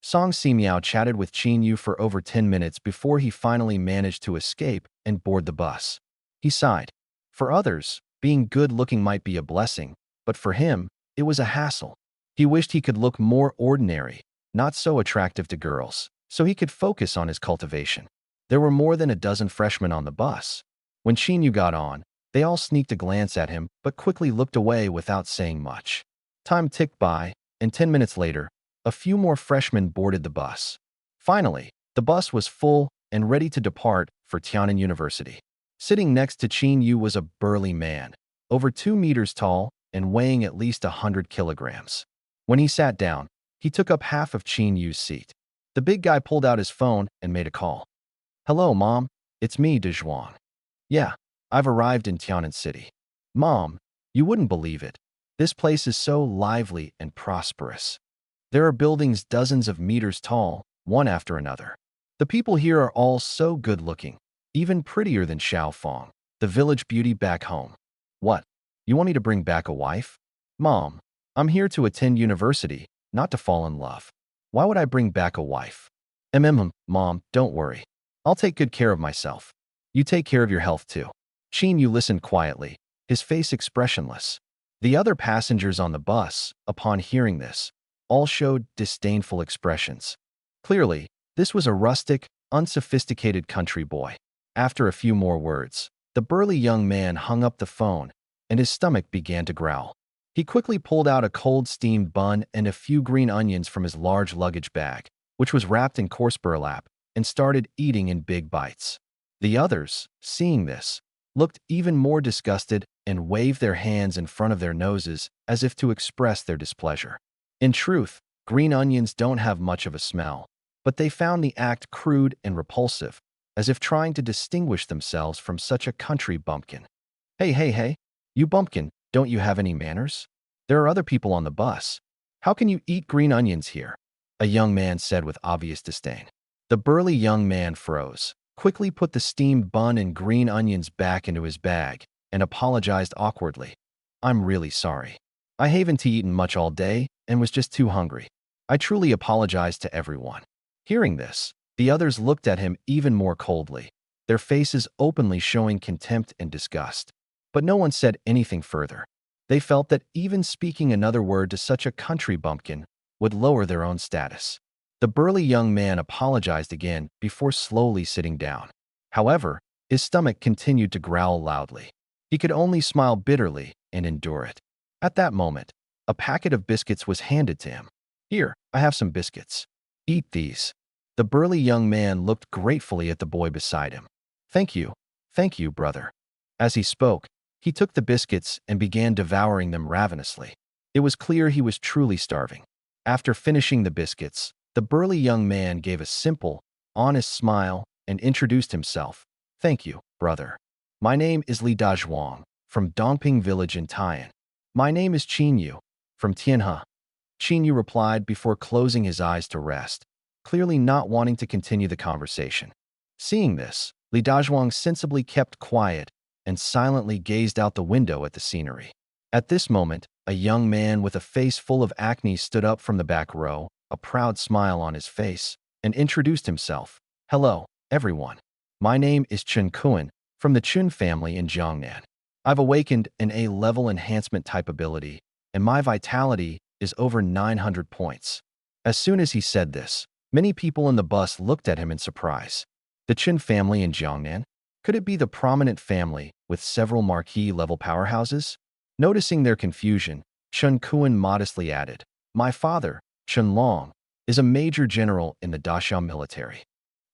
Song Simiao chatted with Qin Yu for over 10 minutes before he finally managed to escape and board the bus. He sighed. For others, being good-looking might be a blessing, but for him, it was a hassle. He wished he could look more ordinary, not so attractive to girls, so he could focus on his cultivation. There were more than a dozen freshmen on the bus. When Qin Yu got on, they all sneaked a glance at him but quickly looked away without saying much. Time ticked by, and 10 minutes later, a few more freshmen boarded the bus. Finally, the bus was full and ready to depart for Tian'an University. Sitting next to Qin Yu was a burly man, over 2 meters tall and weighing at least 100 kilograms. When he sat down, He took up half of Qin Yu's seat. The big guy pulled out his phone and made a call. Hello, Mom. It's me, Dezhuang. Yeah, I've arrived in Tianan City. Mom, you wouldn't believe it. This place is so lively and prosperous. There are buildings dozens of meters tall, one after another. The people here are all so good-looking, even prettier than Xiaofeng, the village beauty back home. What? You want me to bring back a wife? Mom, I'm here to attend university, not to fall in love. Why would I bring back a wife? Mom, don't worry. I'll take good care of myself. You take care of your health too. Qin Yu listened quietly, his face expressionless. The other passengers on the bus, upon hearing this, all showed disdainful expressions. Clearly, this was a rustic, unsophisticated country boy. After a few more words, the burly young man hung up the phone, and his stomach began to growl. He quickly pulled out a cold steamed bun and a few green onions from his large luggage bag, which was wrapped in coarse burlap, and started eating in big bites. The others, seeing this, looked even more disgusted and waved their hands in front of their noses as if to express their displeasure. In truth, green onions don't have much of a smell, but they found the act crude and repulsive, as if trying to distinguish themselves from such a country bumpkin. Hey, you bumpkin, don't you have any manners? There are other people on the bus. How can you eat green onions here? A young man said with obvious disdain. The burly young man froze, quickly put the steamed bun and green onions back into his bag, and apologized awkwardly. I'm really sorry. I haven't eaten much all day and was just too hungry. I truly apologize to everyone. Hearing this, the others looked at him even more coldly, their faces openly showing contempt and disgust. But no one said anything further. They felt that even speaking another word to such a country bumpkin would lower their own status. The burly young man apologized again before slowly sitting down. However, his stomach continued to growl loudly. He could only smile bitterly and endure it. At that moment, a packet of biscuits was handed to him. Here, I have some biscuits. Eat these. The burly young man looked gratefully at the boy beside him. Thank you, brother. As he spoke, he took the biscuits and began devouring them ravenously. It was clear he was truly starving. After finishing the biscuits, the burly young man gave a simple, honest smile and introduced himself. Thank you, brother. My name is Li Dazhuang, from Dongping village in Taiyan. My name is Qin Yu, from Tianhe. Qin Yu replied before closing his eyes to rest, clearly not wanting to continue the conversation. Seeing this, Li Dazhuang sensibly kept quiet and silently gazed out the window at the scenery. At this moment, a young man with a face full of acne stood up from the back row, a proud smile on his face, and introduced himself. Hello, everyone. My name is Chen Kuan, from the Chun family in Jiangnan. I've awakened an A-level enhancement type ability, and my vitality is over 900 points. As soon as he said this, many people in the bus looked at him in surprise. The Chun family in Jiangnan? Could it be the prominent family with several marquee-level powerhouses? Noticing their confusion, Chen Kuan modestly added, My father, Chen Long, is a major general in the Daxia military.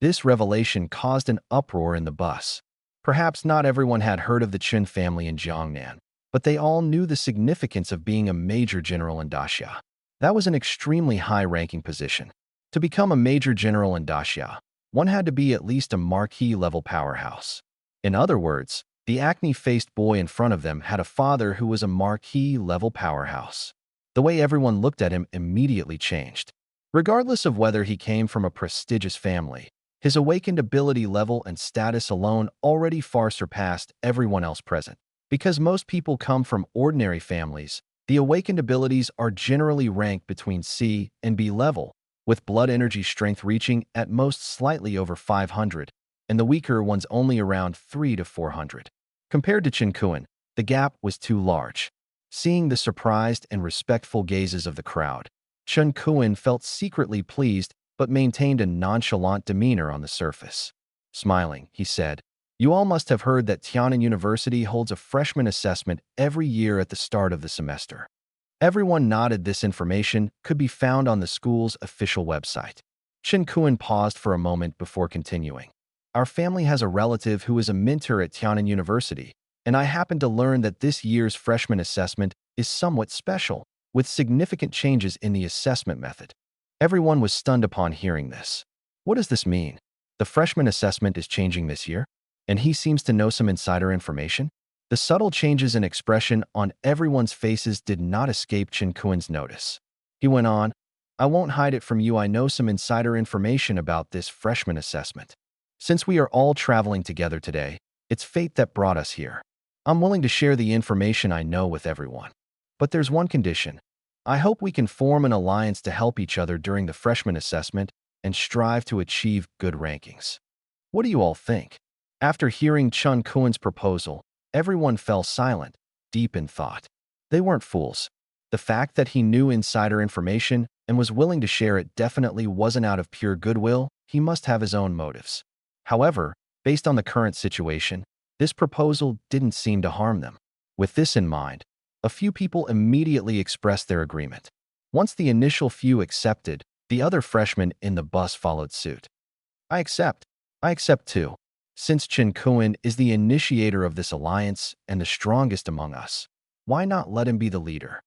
This revelation caused an uproar in the bus. Perhaps not everyone had heard of the Chen family in Jiangnan, but they all knew the significance of being a major general in Daxia. That was an extremely high-ranking position. To become a major general in Daxia, one had to be at least a marquee-level powerhouse. In other words, the acne-faced boy in front of them had a father who was a marquee-level powerhouse. The way everyone looked at him immediately changed. Regardless of whether he came from a prestigious family, his awakened ability level and status alone already far surpassed everyone else present. Because most people come from ordinary families, the awakened abilities are generally ranked between C and B level, with blood energy strength reaching at most slightly over 500, and the weaker ones only around 3 to 400. Compared to Chen Kuan, the gap was too large. Seeing the surprised and respectful gazes of the crowd, Chen Kuan felt secretly pleased but maintained a nonchalant demeanor on the surface. Smiling, he said, You all must have heard that Tianan University holds a freshman assessment every year at the start of the semester. Everyone nodded. This information could be found on the school's official website. Chen Kuan paused for a moment before continuing. Our family has a relative who is a mentor at Tianan University, and I happened to learn that this year's freshman assessment is somewhat special, with significant changes in the assessment method. Everyone was stunned upon hearing this. What does this mean? The freshman assessment is changing this year? And he seems to know some insider information? The subtle changes in expression on everyone's faces did not escape Chin Kuan's notice. He went on, I won't hide it from you, I know some insider information about this freshman assessment. Since we are all traveling together today, it's fate that brought us here. I'm willing to share the information I know with everyone. But there's one condition. I hope we can form an alliance to help each other during the freshman assessment and strive to achieve good rankings. What do you all think? After hearing Chun Kuan's proposal, everyone fell silent, deep in thought. They weren't fools. The fact that he knew insider information and was willing to share it definitely wasn't out of pure goodwill. He must have his own motives. However, based on the current situation, this proposal didn't seem to harm them. With this in mind, a few people immediately expressed their agreement. Once the initial few accepted, the other freshmen in the bus followed suit. I accept. I accept too. Since Chin Kuan is the initiator of this alliance and the strongest among us, why not let him be the leader?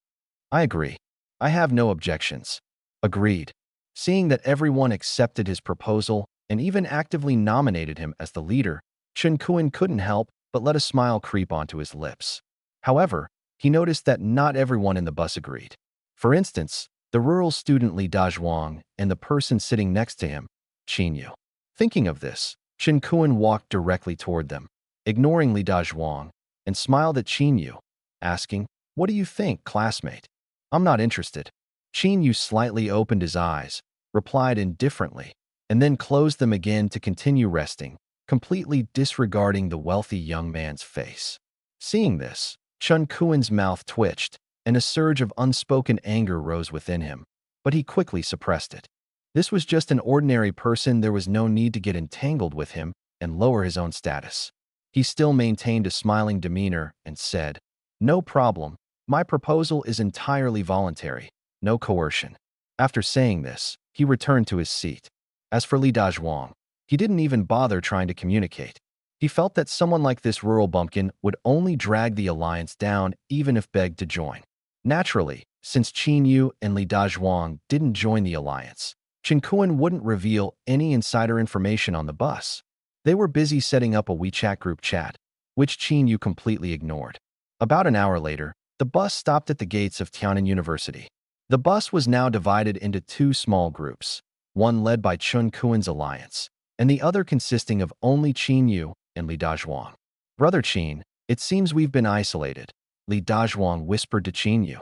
I agree. I have no objections. Agreed. Seeing that everyone accepted his proposal and even actively nominated him as the leader, Chin Kuan couldn't help but let a smile creep onto his lips. However, he noticed that not everyone in the bus agreed. For instance, the rural student Li Dazhuang and the person sitting next to him, Qin Yu. Thinking of this, Chin Kuan walked directly toward them, ignoring Li Dazhuang, and smiled at Qin Yu, asking, What do you think, classmate? I'm not interested. Qin Yu slightly opened his eyes, replied indifferently, and then closed them again to continue resting, completely disregarding the wealthy young man's face. Seeing this, Chun Kuan's mouth twitched, and a surge of unspoken anger rose within him, but he quickly suppressed it. This was just an ordinary person, there was no need to get entangled with him and lower his own status. He still maintained a smiling demeanor and said, No problem, my proposal is entirely voluntary, no coercion. After saying this, he returned to his seat. As for Li Dazhuang, he didn't even bother trying to communicate. He felt that someone like this rural bumpkin would only drag the alliance down even if begged to join. Naturally, since Qin Yu and Li Dazhuang didn't join the alliance, Chin Kuan wouldn't reveal any insider information on the bus. They were busy setting up a WeChat group chat, which Qin Yu completely ignored. About an hour later, the bus stopped at the gates of Tiannan University. The bus was now divided into two small groups, one led by Chun Kuan's alliance, and the other consisting of only Qin Yu and Li Dazhuang. Brother Qin, it seems we've been isolated, Li Dazhuang whispered to Qin Yu.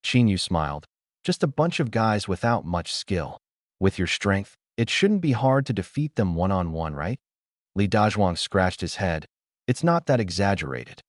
Qin Yu smiled. Just a bunch of guys without much skill. With your strength, it shouldn't be hard to defeat them one-on-one, right? Li Dazhuang scratched his head. It's not that exaggerated.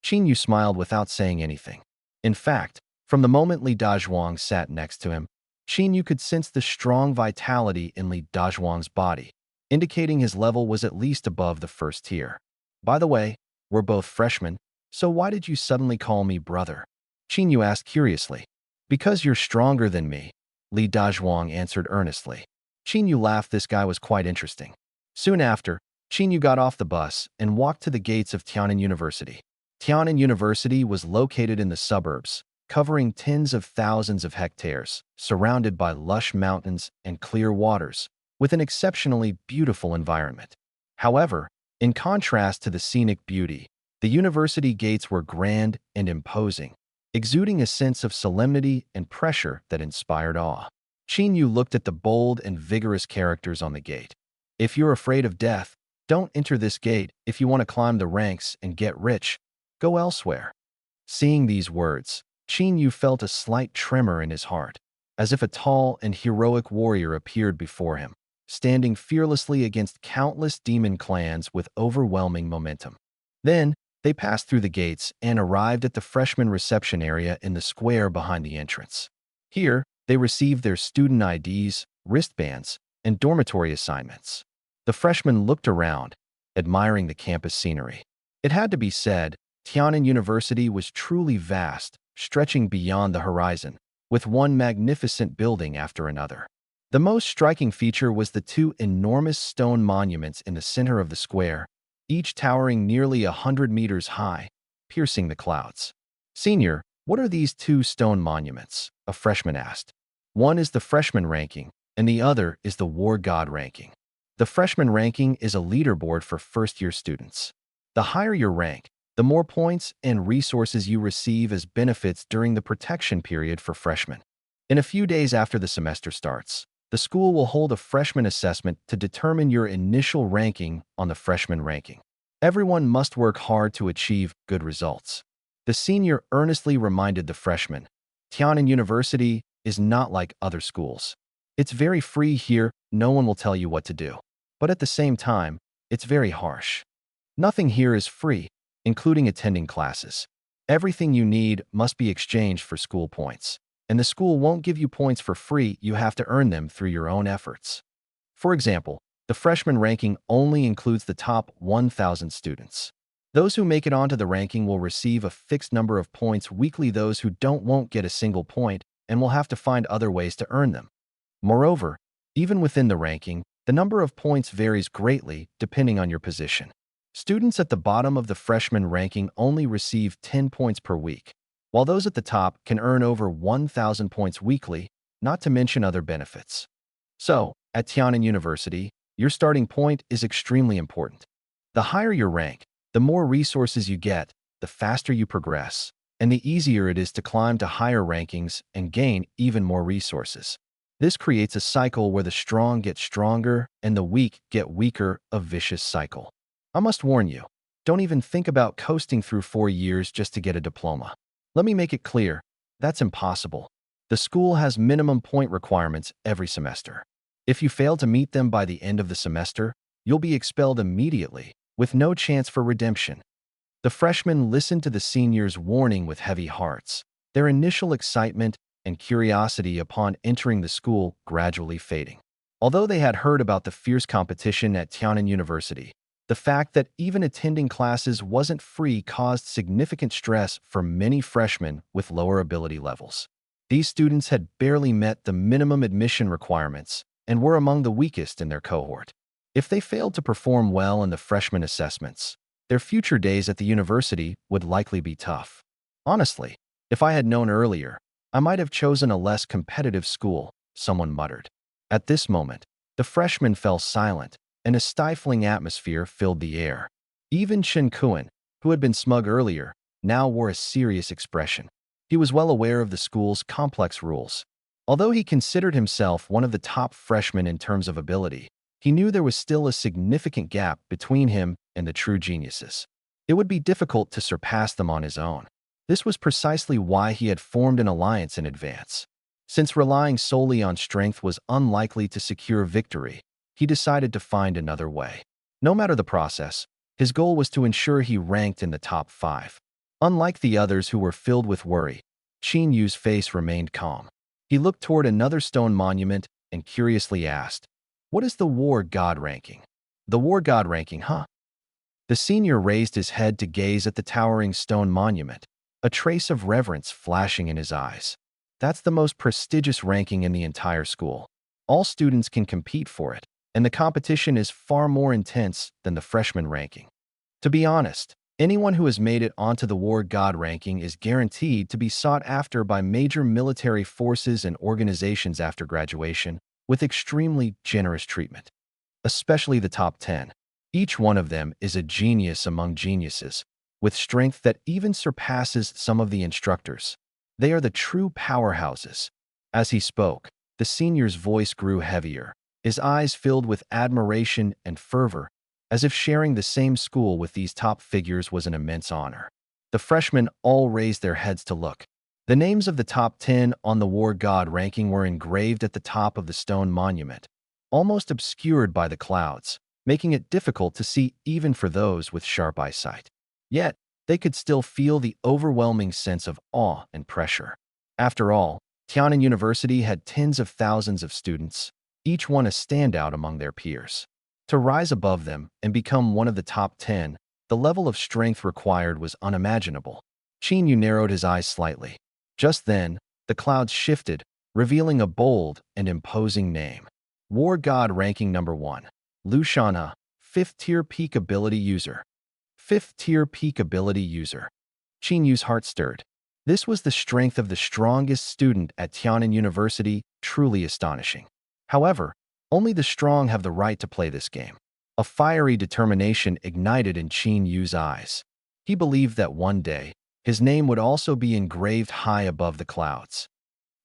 Qin Yu smiled without saying anything. In fact, from the moment Li Dazhuang sat next to him, Qin Yu could sense the strong vitality in Li Dazhuang's body, indicating his level was at least above the first tier. By the way, we're both freshmen, so why did you suddenly call me brother? Qin Yu asked curiously. Because you're stronger than me, Li Dazhuang answered earnestly. Qin Yu laughed. This guy was quite interesting. Soon after, Qin Yu got off the bus and walked to the gates of Tiannan University. Tiannan University was located in the suburbs, covering tens of thousands of hectares, surrounded by lush mountains and clear waters, with an exceptionally beautiful environment. However, in contrast to the scenic beauty, the university gates were grand and imposing, exuding a sense of solemnity and pressure that inspired awe. Qin Yu looked at the bold and vigorous characters on the gate. If you're afraid of death, don't enter this gate. If you want to climb the ranks and get rich, go elsewhere. Seeing these words, Qin Yu felt a slight tremor in his heart, as if a tall and heroic warrior appeared before him, standing fearlessly against countless demon clans with overwhelming momentum. Then, they passed through the gates and arrived at the freshman reception area in the square behind the entrance. Here, they received their student IDs, wristbands, and dormitory assignments. The freshmen looked around, admiring the campus scenery. It had to be said, Tiannan University was truly vast, stretching beyond the horizon, with one magnificent building after another. The most striking feature was the two enormous stone monuments in the center of the square, each towering nearly 100 meters high, piercing the clouds. Senior, what are these two stone monuments? A freshman asked. One is the freshman ranking, and the other is the War God ranking. The freshman ranking is a leaderboard for first-year students. The higher your rank, the more points and resources you receive as benefits during the protection period for freshmen. In a few days after the semester starts, the school will hold a freshman assessment to determine your initial ranking on the freshman ranking. Everyone must work hard to achieve good results. The senior earnestly reminded the freshman, Tiannan University is not like other schools. It's very free here, no one will tell you what to do. But at the same time, it's very harsh. Nothing here is free, including attending classes. Everything you need must be exchanged for school points. And the school won't give you points for free, you have to earn them through your own efforts. For example, the freshman ranking only includes the top 1,000 students. Those who make it onto the ranking will receive a fixed number of points weekly. Those who don't won't get a single point and will have to find other ways to earn them. Moreover, even within the ranking, the number of points varies greatly depending on your position. Students at the bottom of the freshman ranking only receive 10 points per week, while those at the top can earn over 1,000 points weekly, not to mention other benefits. So, at Tiannan University, your starting point is extremely important. The higher your rank, the more resources you get, the faster you progress, and the easier it is to climb to higher rankings and gain even more resources. This creates a cycle where the strong get stronger and the weak get weaker, a vicious cycle. I must warn you, don't even think about coasting through 4 years just to get a diploma. Let me make it clear, that's impossible. The school has minimum point requirements every semester. If you fail to meet them by the end of the semester, you'll be expelled immediately, with no chance for redemption. The freshmen listened to the seniors' warning with heavy hearts, their initial excitement and curiosity upon entering the school gradually fading. Although they had heard about the fierce competition at Tiannan University, the fact that even attending classes wasn't free caused significant stress for many freshmen with lower ability levels. These students had barely met the minimum admission requirements and were among the weakest in their cohort. If they failed to perform well in the freshman assessments, their future days at the university would likely be tough. Honestly, if I had known earlier, I might have chosen a less competitive school, someone muttered. At this moment, the freshmen fell silent, and a stifling atmosphere filled the air. Even Chen Kuan, who had been smug earlier, now wore a serious expression. He was well aware of the school's complex rules. Although he considered himself one of the top freshmen in terms of ability, he knew there was still a significant gap between him and the true geniuses. It would be difficult to surpass them on his own. This was precisely why he had formed an alliance in advance. Since relying solely on strength was unlikely to secure victory, he decided to find another way. No matter the process, his goal was to ensure he ranked in the top 5. Unlike the others who were filled with worry, Qin Yu's face remained calm. He looked toward another stone monument and curiously asked, "What is the War God ranking?" "The War God ranking, huh?" The senior raised his head to gaze at the towering stone monument, a trace of reverence flashing in his eyes. "That's the most prestigious ranking in the entire school. All students can compete for it, and the competition is far more intense than the freshman ranking. To be honest, anyone who has made it onto the War God ranking is guaranteed to be sought after by major military forces and organizations after graduation, with extremely generous treatment. Especially the top 10. Each one of them is a genius among geniuses, with strength that even surpasses some of the instructors. They are the true powerhouses." As he spoke, the senior's voice grew heavier, his eyes filled with admiration and fervor, as if sharing the same school with these top figures was an immense honor. The freshmen all raised their heads to look. The names of the top 10 on the War God ranking were engraved at the top of the stone monument, almost obscured by the clouds, making it difficult to see even for those with sharp eyesight. Yet, they could still feel the overwhelming sense of awe and pressure. After all, Tiannan University had tens of thousands of students, each one a standout among their peers. To rise above them and become one of the top 10, the level of strength required was unimaginable. Qin Yu narrowed his eyes slightly. Just then, the clouds shifted, revealing a bold and imposing name. War God ranking number 1. Lu Shanhe, 5th tier peak ability user. 5th tier peak ability user. Qin Yu's heart stirred. This was the strength of the strongest student at Tiananmen University, truly astonishing. However, only the strong have the right to play this game. A fiery determination ignited in Qin Yu's eyes. He believed that one day, his name would also be engraved high above the clouds.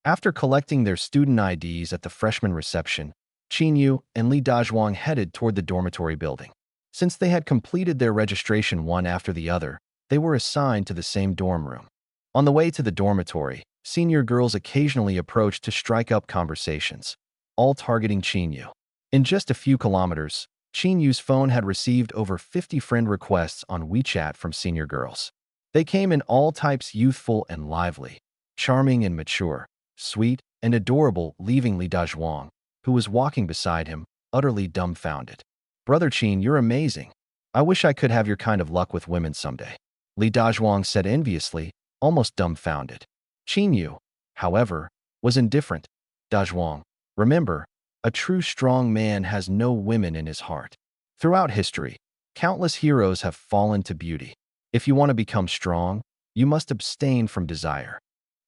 After collecting their student IDs at the freshman reception, Qin Yu and Li Dazhuang headed toward the dormitory building. Since they had completed their registration one after the other, they were assigned to the same dorm room. On the way to the dormitory, senior girls occasionally approached to strike up conversations, all targeting Qin Yu. In just a few kilometers, Qin Yu's phone had received over 50 friend requests on WeChat from senior girls. They came in all types, youthful and lively, charming and mature, sweet and adorable, leaving Li Dazhuang, who was walking beside him, utterly dumbfounded. "Brother Qin, you're amazing. I wish I could have your kind of luck with women someday," Li Dazhuang said enviously, almost dumbfounded. Qin Yu, however, was indifferent. "Dazhuang, remember, a true strong man has no women in his heart. Throughout history, countless heroes have fallen to beauty. If you want to become strong, you must abstain from desire."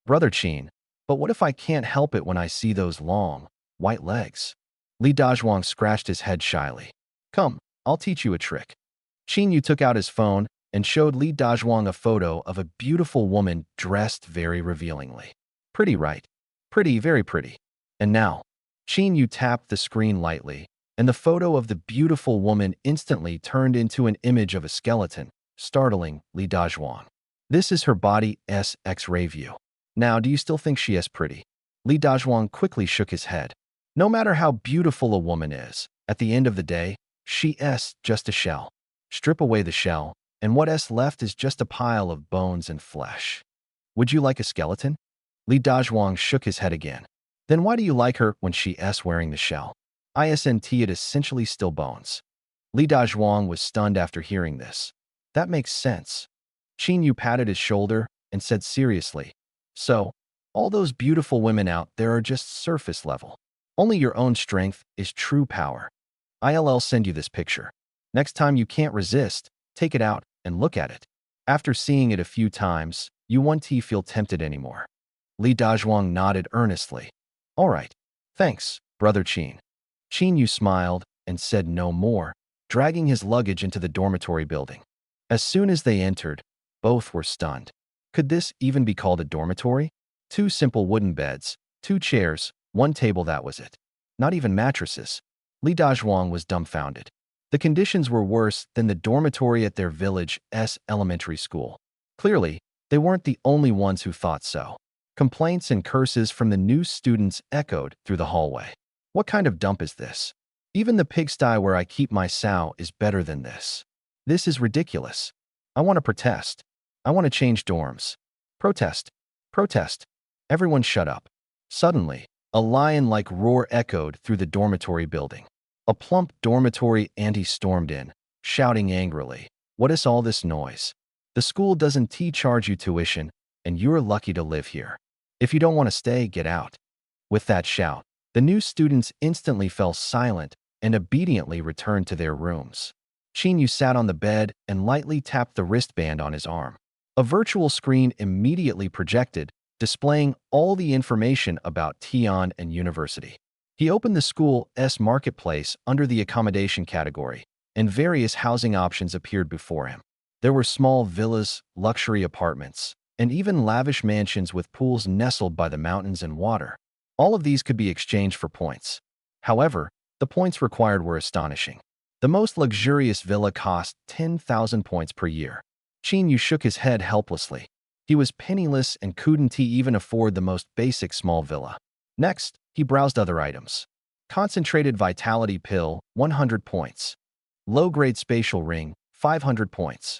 "Brother Qin, but what if I can't help it when I see those long, white legs?" Li Dazhuang scratched his head shyly. "Come, I'll teach you a trick." Qin Yu took out his phone and showed Li Dazhuang a photo of a beautiful woman dressed very revealingly. "Pretty, right? Pretty, very pretty. And now," Qin Yu tapped the screen lightly, and the photo of the beautiful woman instantly turned into an image of a skeleton, startling Li Dazhuang. "This is her body's X-ray view. Now, do you still think she is pretty?" Li Dazhuang quickly shook his head. "No matter how beautiful a woman is, at the end of the day, she is just a shell. Strip away the shell, and what is left is just a pile of bones and flesh. Would you like a skeleton?" Li Dazhuang shook his head again. "Then why do you like her when she is wearing the shell? Isn't it essentially still bones?" Li Dazhuang was stunned after hearing this. "That makes sense." Qin Yu patted his shoulder and said seriously, "So, all those beautiful women out there are just surface level. Only your own strength is true power. I'll send you this picture. Next time you can't resist, take it out and look at it. After seeing it a few times, you won't feel tempted anymore." Li Dazhuang nodded earnestly. "All right. Thanks, Brother Qin." Qin Yu smiled and said no more, dragging his luggage into the dormitory building. As soon as they entered, both were stunned. Could this even be called a dormitory? 2 simple wooden beds, 2 chairs, 1 table, that was it. Not even mattresses. Li Dazhuang was dumbfounded. The conditions were worse than the dormitory at their village's elementary school. Clearly, they weren't the only ones who thought so. Complaints and curses from the new students echoed through the hallway. "What kind of dump is this? Even the pigsty where I keep my sow is better than this. This is ridiculous. I want to protest. I want to change dorms. Protest. Protest. Everyone shut up." Suddenly, a lion-like roar echoed through the dormitory building. A plump dormitory auntie stormed in, shouting angrily, "What is all this noise? The school doesn't charge you tuition, and you're lucky to live here. If you don't want to stay, get out." With that shout, the new students instantly fell silent and obediently returned to their rooms. Qin Yu sat on the bed and lightly tapped the wristband on his arm. A virtual screen immediately projected, displaying all the information about Tian and University. He opened the school's marketplace under the accommodation category, and various housing options appeared before him. There were small villas, luxury apartments, and even lavish mansions with pools nestled by the mountains and water. All of these could be exchanged for points. However, the points required were astonishing. The most luxurious villa cost 10,000 points per year. Qin Yu shook his head helplessly. He was penniless and couldn't even afford the most basic small villa. Next, he browsed other items. Concentrated vitality pill, 100 points. Low-grade spatial ring, 500 points.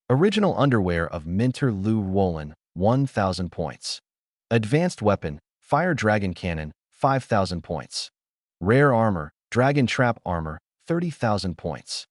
Original underwear of Minter Lu Wolin, 1,000 points. Advanced weapon, fire dragon cannon, 5,000 points. Rare armor, dragon trap armor, 30,000 points.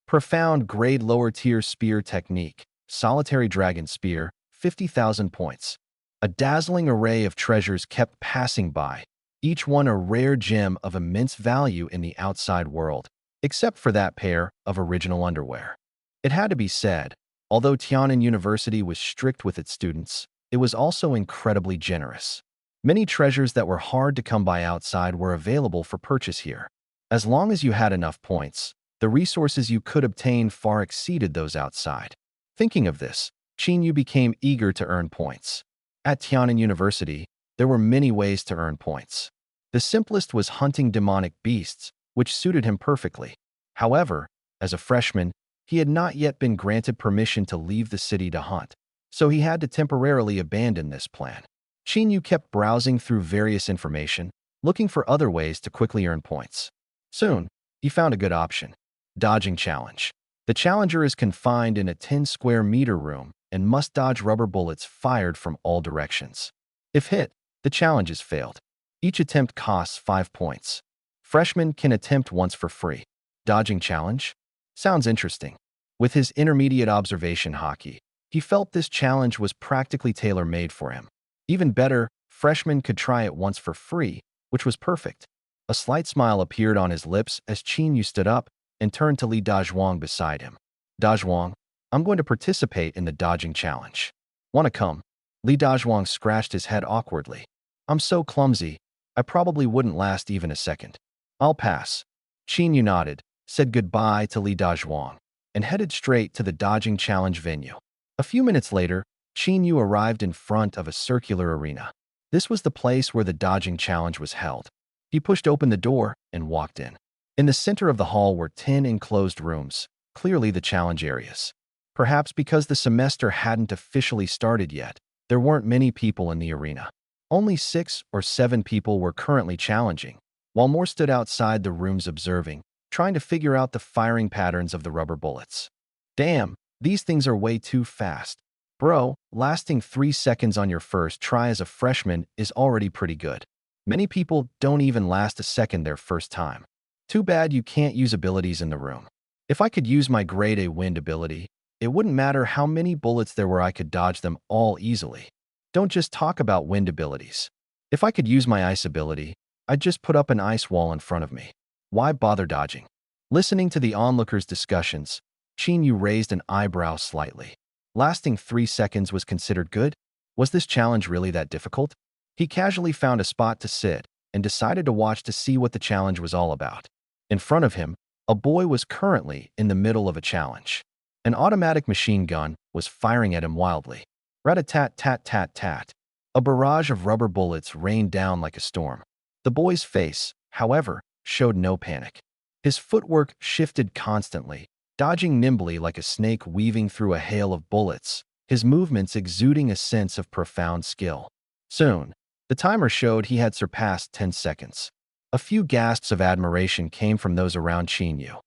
Profound grade lower tier spear technique, solitary dragon spear, 50,000 points. A dazzling array of treasures kept passing by, each one a rare gem of immense value in the outside world, except for that pair of original underwear. It had to be said, although Tiananmen University was strict with its students, it was also incredibly generous. Many treasures that were hard to come by outside were available for purchase here. As long as you had enough points, the resources you could obtain far exceeded those outside. Thinking of this, Qin became eager to earn points. At Tiannan University, there were many ways to earn points. The simplest was hunting demonic beasts, which suited him perfectly. However, as a freshman, he had not yet been granted permission to leave the city to hunt, so he had to temporarily abandon this plan. Qin kept browsing through various information, looking for other ways to quickly earn points. Soon, he found a good option: dodging challenge. The challenger is confined in a 10 square meter room and must dodge rubber bullets fired from all directions. If hit, the challenge is failed. Each attempt costs 5 points. Freshmen can attempt once for free. Dodging challenge? Sounds interesting. With his intermediate observation hockey, he felt this challenge was practically tailor-made for him. Even better, freshmen could try it once for free, which was perfect. A slight smile appeared on his lips as Qin stood up and turned to Li Dazhuang beside him. Dazhuang, I'm going to participate in the dodging challenge. Wanna come? Li Dazhuang scratched his head awkwardly. I'm so clumsy, I probably wouldn't last even a second. I'll pass. Qin nodded, said goodbye to Li Dazhuang, and headed straight to the dodging challenge venue. A few minutes later, Qin arrived in front of a circular arena. This was the place where the dodging challenge was held. He pushed open the door and walked in. In the center of the hall were 10 enclosed rooms, clearly the challenge areas. Perhaps because the semester hadn't officially started yet, there weren't many people in the arena. Only 6 or 7 people were currently challenging, while more stood outside the rooms observing, trying to figure out the firing patterns of the rubber bullets. Damn, these things are way too fast. Bro, lasting 3 seconds on your first try as a freshman is already pretty good. Many people don't even last a second their first time. Too bad you can't use abilities in the room. If I could use my grade A wind ability, it wouldn't matter how many bullets there were, I could dodge them all easily. Don't just talk about wind abilities. If I could use my ice ability, I'd just put up an ice wall in front of me. Why bother dodging? Listening to the onlookers' discussions, Qin raised an eyebrow slightly. Lasting 3 seconds was considered good? Was this challenge really that difficult? He casually found a spot to sit and decided to watch to see what the challenge was all about. In front of him, a boy was currently in the middle of a challenge. An automatic machine gun was firing at him wildly. Rat-a-tat-tat-tat-tat. A barrage of rubber bullets rained down like a storm. The boy's face, however, showed no panic. His footwork shifted constantly, dodging nimbly like a snake weaving through a hail of bullets, his movements exuding a sense of profound skill. Soon, the timer showed he had surpassed 10 seconds. A few gasps of admiration came from those around Qin.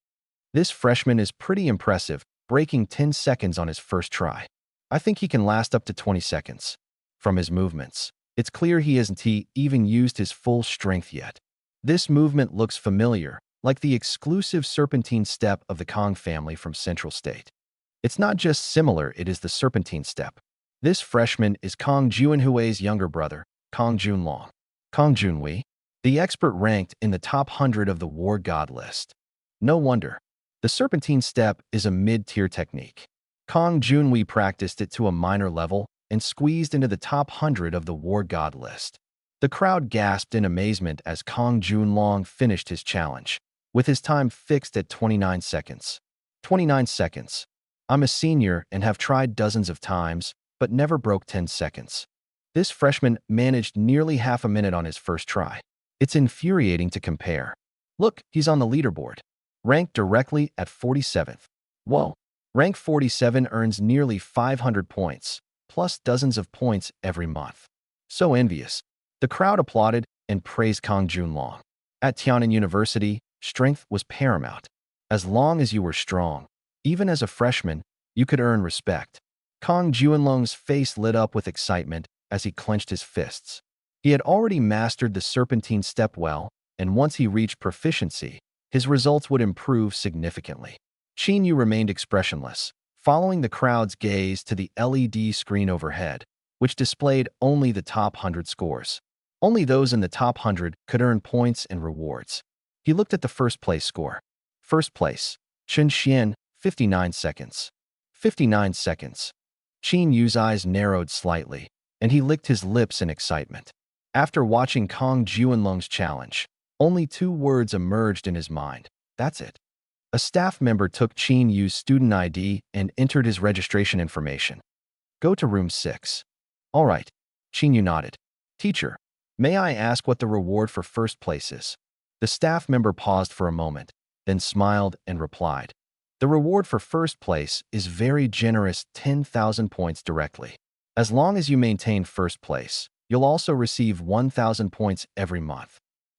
This freshman is pretty impressive, breaking 10 seconds on his first try. I think he can last up to 20 seconds. From his movements, it's clear he hasn't even used his full strength yet. This movement looks familiar, like the exclusive serpentine step of the Kong family from Central State. It's not just similar, it is the serpentine step. This freshman is Kong Junhui's younger brother, Kong Junlong. Kong Junhui, the expert ranked in the top 100 of the war god list. No wonder. The serpentine step is a mid-tier technique. Kong Junhui practiced it to a minor level and squeezed into the top 100 of the war god list. The crowd gasped in amazement as Kong Junlong finished his challenge, with his time fixed at 29 seconds. 29 seconds. I'm a senior and have tried dozens of times, but never broke 10 seconds. This freshman managed nearly half a minute on his first try. It's infuriating to compare. Look, he's on the leaderboard, ranked directly at 47th. Whoa, rank 47 earns nearly 500 points, plus dozens of points every month. So envious. The crowd applauded and praised Kong Junlong. At Tiannan University, strength was paramount. As long as you were strong, even as a freshman, you could earn respect. Kong Junlong's face lit up with excitement as he clenched his fists. He had already mastered the serpentine step well, and once he reached proficiency, his results would improve significantly. Qin remained expressionless, following the crowd's gaze to the LED screen overhead, which displayed only the top 100 scores. Only those in the top 100 could earn points and rewards. He looked at the first place score. First place, Chen Xian, 59 seconds. 59 seconds. Qin Yu's eyes narrowed slightly, and he licked his lips in excitement. After watching Kong Juanlong's challenge, only 2 words emerged in his mind. That's it. A staff member took Qin Yu's student ID and entered his registration information. Go to room 6. All right. Qin Yu nodded. Teacher, may I ask what the reward for first place is? The staff member paused for a moment, then smiled and replied. The reward for first place is very generous 10,000 points directly. As long as you maintain first place, you'll also receive 1,000 points every month.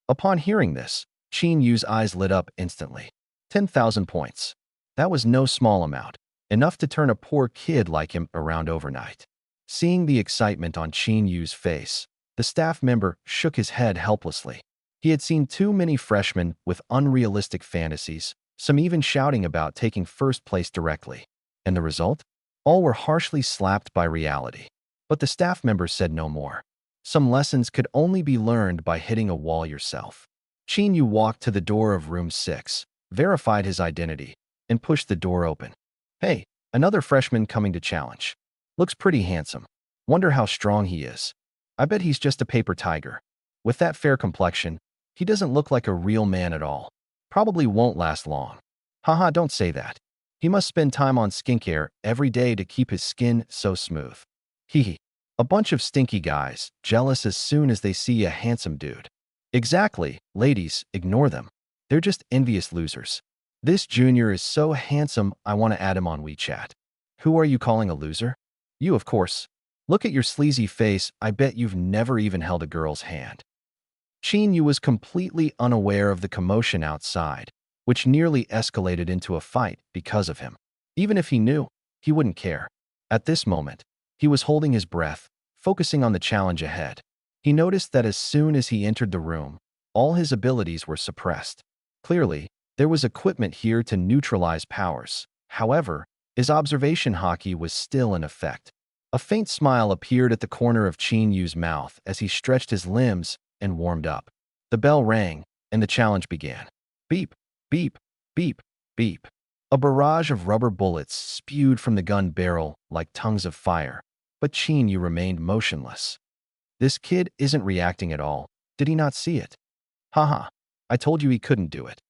Upon hearing this, Qin Yu's eyes lit up instantly. 10,000 points. That was no small amount, enough to turn a poor kid like him around overnight. Seeing the excitement on Qin Yu's face, the staff member shook his head helplessly. He had seen too many freshmen with unrealistic fantasies, some even shouting about taking first place directly. And the result? All were harshly slapped by reality. But the staff member said no more. Some lessons could only be learned by hitting a wall yourself. Qin Yu walked to the door of room 6, verified his identity, and pushed the door open. Hey, another freshman coming to challenge. Looks pretty handsome. Wonder how strong he is. I bet he's just a paper tiger. With that fair complexion, he doesn't look like a real man at all. Probably won't last long. Haha, don't say that. He must spend time on skincare every day to keep his skin so smooth. Hee. A bunch of stinky guys, jealous as soon as they see a handsome dude. Exactly, ladies, ignore them. They're just envious losers. This junior is so handsome, I want to add him on WeChat. Who are you calling a loser? You, of course. Look at your sleazy face, I bet you've never even held a girl's hand. Qin Yu was completely unaware of the commotion outside, which nearly escalated into a fight because of him. Even if he knew, he wouldn't care. At this moment, he was holding his breath, focusing on the challenge ahead. He noticed that as soon as he entered the room, all his abilities were suppressed. Clearly, there was equipment here to neutralize powers. However, his observation hockey was still in effect. A faint smile appeared at the corner of Qin Yu's mouth as he stretched his limbs and warmed up. The bell rang, and the challenge began. Beep, beep, beep, beep. A barrage of rubber bullets spewed from the gun barrel like tongues of fire, but Qin Yu remained motionless. This kid isn't reacting at all. Did he not see it? Haha, I told you he couldn't do it.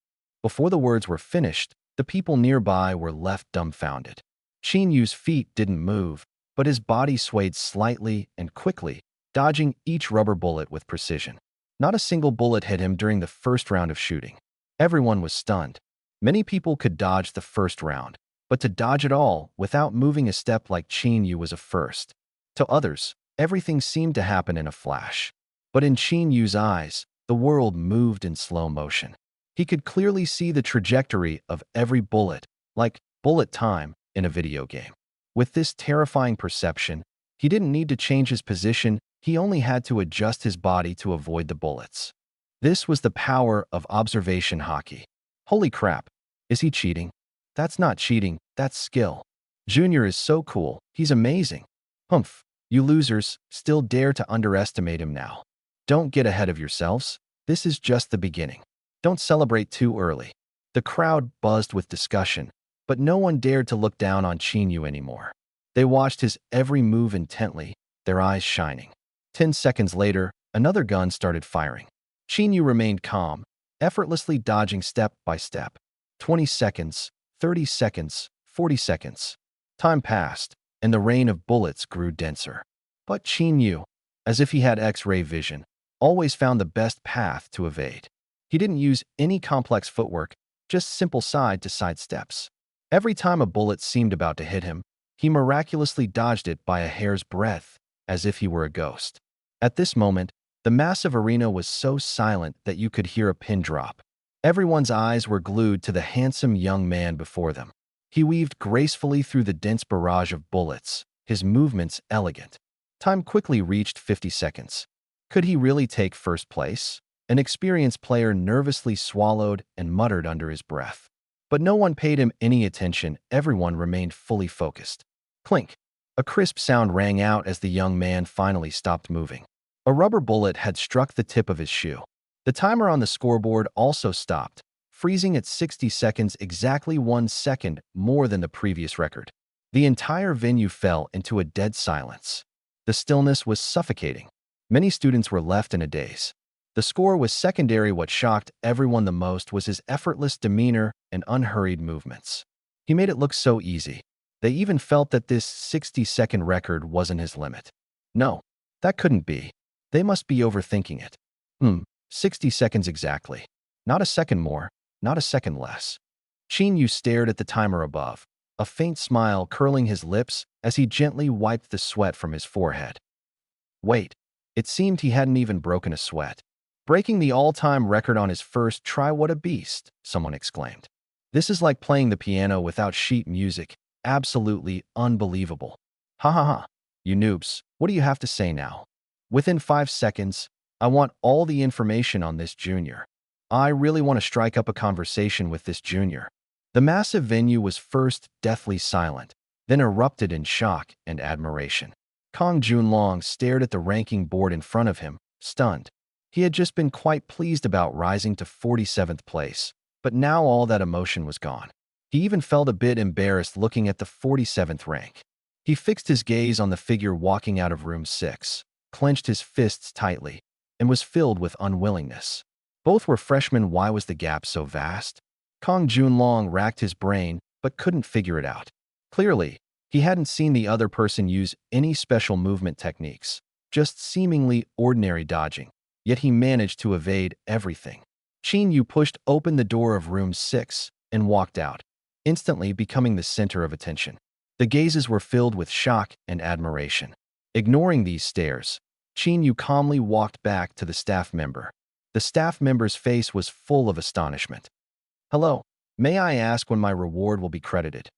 Before the words were finished, the people nearby were left dumbfounded. Qin Yu's feet didn't move, but his body swayed slightly and quickly, dodging each rubber bullet with precision. Not a single bullet hit him during the first round of shooting. Everyone was stunned. Many people could dodge the first round, but to dodge it all without moving a step like Qin Yu was a first. To others, everything seemed to happen in a flash. But in Qin Yu's eyes, the world moved in slow motion. He could clearly see the trajectory of every bullet, like bullet time in a video game. With this terrifying perception, he didn't need to change his position, he only had to adjust his body to avoid the bullets. This was the power of observation hockey. Holy crap, is he cheating? That's not cheating, that's skill. Junior is so cool, he's amazing. Humph, you losers still dare to underestimate him now. Don't get ahead of yourselves, this is just the beginning. Don't celebrate too early. The crowd buzzed with discussion, but no one dared to look down on Qin Yu anymore. They watched his every move intently, their eyes shining. 10 seconds later, another gun started firing. Qin Yu remained calm, effortlessly dodging step by step. 20 seconds, 30 seconds, 40 seconds. Time passed, and the rain of bullets grew denser. But Qin Yu, as if he had X-ray vision, always found the best path to evade. He didn't use any complex footwork, just simple side-to-side steps. Every time a bullet seemed about to hit him, he miraculously dodged it by a hair's breadth, as if he were a ghost. At this moment, the massive arena was so silent that you could hear a pin drop. Everyone's eyes were glued to the handsome young man before them. He weaved gracefully through the dense barrage of bullets, his movements elegant. Time quickly reached 50 seconds. Could he really take first place? An experienced player nervously swallowed and muttered under his breath. But no one paid him any attention, everyone remained fully focused. Clink! A crisp sound rang out as the young man finally stopped moving. A rubber bullet had struck the tip of his shoe. The timer on the scoreboard also stopped, freezing at 60 seconds, exactly 1 second more than the previous record. The entire venue fell into a dead silence. The stillness was suffocating. Many students were left in a daze. The score was secondary. What shocked everyone the most was his effortless demeanor and unhurried movements. He made it look so easy. They even felt that this 60-second record wasn't his limit. No, that couldn't be. They must be overthinking it. 60 seconds exactly. Not a second more, not a second less. Qin Yu stared at the timer above, a faint smile curling his lips as he gently wiped the sweat from his forehead. Wait, it seemed he hadn't even broken a sweat. Breaking the all-time record on his first try, what a beast, someone exclaimed. This is like playing the piano without sheet music. Absolutely unbelievable. Ha ha ha. You noobs, what do you have to say now? Within 5 seconds, I want all the information on this junior. I really want to strike up a conversation with this junior. The massive venue was first deathly silent, then erupted in shock and admiration. Kong Junlong stared at the ranking board in front of him, stunned. He had just been quite pleased about rising to 47th place, but now all that emotion was gone. He even felt a bit embarrassed looking at the 47th rank. He fixed his gaze on the figure walking out of room 6, clenched his fists tightly, and was filled with unwillingness. Both were freshmen. Why was the gap so vast? Kong Junlong racked his brain but couldn't figure it out. Clearly, he hadn't seen the other person use any special movement techniques, just seemingly ordinary dodging. Yet he managed to evade everything. Qin Yu pushed open the door of room 6 and walked out, instantly becoming the center of attention. The gazes were filled with shock and admiration. Ignoring these stares, Qin Yu calmly walked back to the staff member. The staff member's face was full of astonishment. Hello, may I ask when my reward will be credited?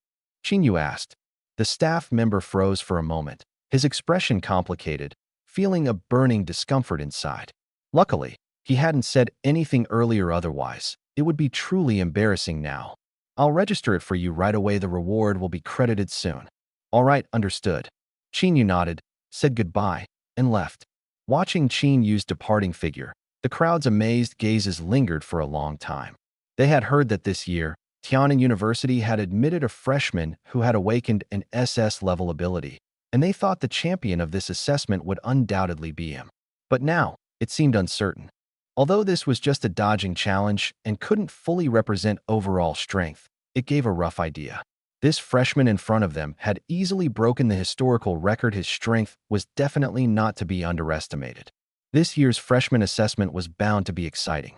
Qin Yu asked. The staff member froze for a moment, his expression complicated, feeling a burning discomfort inside. Luckily, he hadn't said anything earlier, otherwise it would be truly embarrassing now. I'll register it for you right away. The reward will be credited soon. All right, understood. Qin Yu nodded, said goodbye, and left. Watching Qin Yu's departing figure, the crowd's amazed gazes lingered for a long time. They had heard that this year, Tiannan University had admitted a freshman who had awakened an SS-level ability, and they thought the champion of this assessment would undoubtedly be him. But now, it seemed uncertain. Although this was just a dodging challenge and couldn't fully represent overall strength, it gave a rough idea. This freshman in front of them had easily broken the historical record. His strength was definitely not to be underestimated. This year's freshman assessment was bound to be exciting.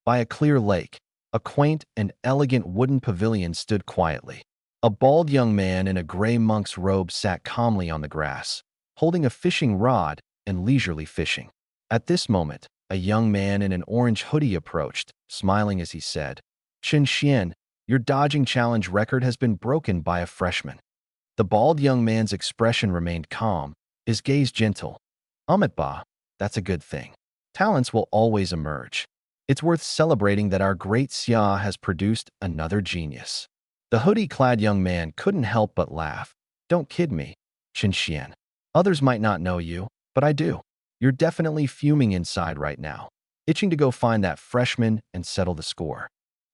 By a clear lake, a quaint and elegant wooden pavilion stood quietly. A bald young man in a gray monk's robe sat calmly on the grass, holding a fishing rod and leisurely fishing. At this moment, a young man in an orange hoodie approached, smiling as he said, Chen Xian, your dodging challenge record has been broken by a freshman. The bald young man's expression remained calm, his gaze gentle. Ba, that's a good thing. Talents will always emerge. It's worth celebrating that our great Xia has produced another genius. The hoodie-clad young man couldn't help but laugh. Don't kid me, Chen Xian. Others might not know you, but I do. You're definitely fuming inside right now, itching to go find that freshman and settle the score.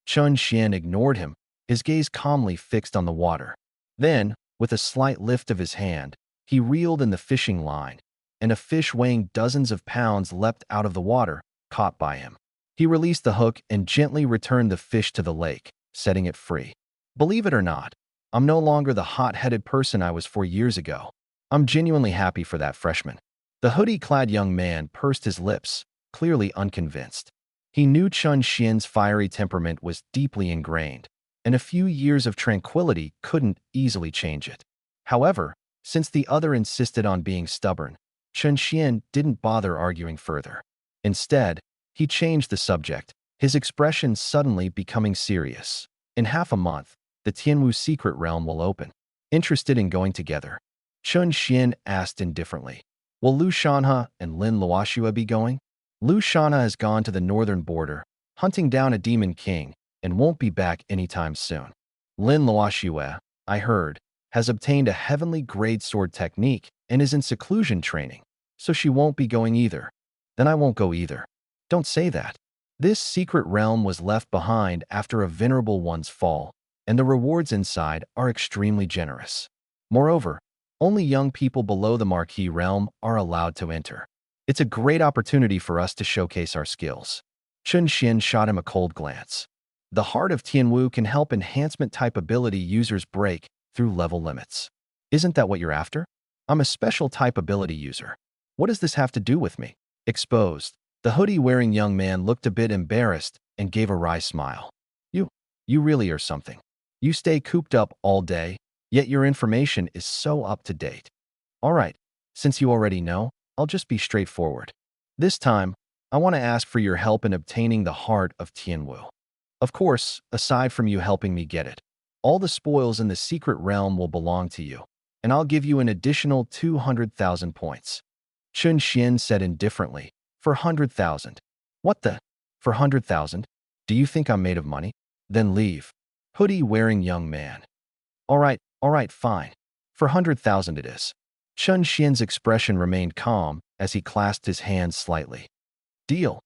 Chen Xian ignored him, his gaze calmly fixed on the water. Then, with a slight lift of his hand, he reeled in the fishing line, and a fish weighing dozens of pounds leapt out of the water, caught by him. He released the hook and gently returned the fish to the lake, setting it free. Believe it or not, I'm no longer the hot-headed person I was 4 years ago. I'm genuinely happy for that freshman. The hoodie-clad young man pursed his lips, clearly unconvinced. He knew Chen Xian's fiery temperament was deeply ingrained, and a few years of tranquility couldn't easily change it. However, since the other insisted on being stubborn, Chen Xian didn't bother arguing further. Instead, he changed the subject, his expression suddenly becoming serious. In half a month, the Tianwu secret realm will open. Interested in going together? Chen Xian asked indifferently. Will Lu Shanhe and Lin Luoxue be going? Lu Shanhe has gone to the northern border, hunting down a demon king, and won't be back anytime soon. Lin Luoxue, I heard, has obtained a heavenly grade sword technique and is in seclusion training, so she won't be going either. Then I won't go either. Don't say that. This secret realm was left behind after a venerable one's fall, and the rewards inside are extremely generous. Moreover, Only young people below the marquee realm are allowed to enter. It's a great opportunity for us to showcase our skills. Chun Xian shot him a cold glance. The Heart of Tianwu can help enhancement-type ability users break through level limits. Isn't that what you're after? I'm a special type ability user. What does this have to do with me? Exposed. The hoodie-wearing young man looked a bit embarrassed and gave a wry smile. You really are something. You stay cooped up all day, yet your information is so up to date. All right, since you already know, I'll just be straightforward. This time, I want to ask for your help in obtaining the Heart of Tianwu. Of course, aside from you helping me get it, all the spoils in the secret realm will belong to you, and I'll give you an additional 200,000 points. Chun Xian said indifferently, for 100,000. What the? For 100,000? Do you think I'm made of money? Then leave. Hoodie-wearing young man. All right, fine. For 100,000 it is. Chun Xian's expression remained calm as he clasped his hands slightly. Deal.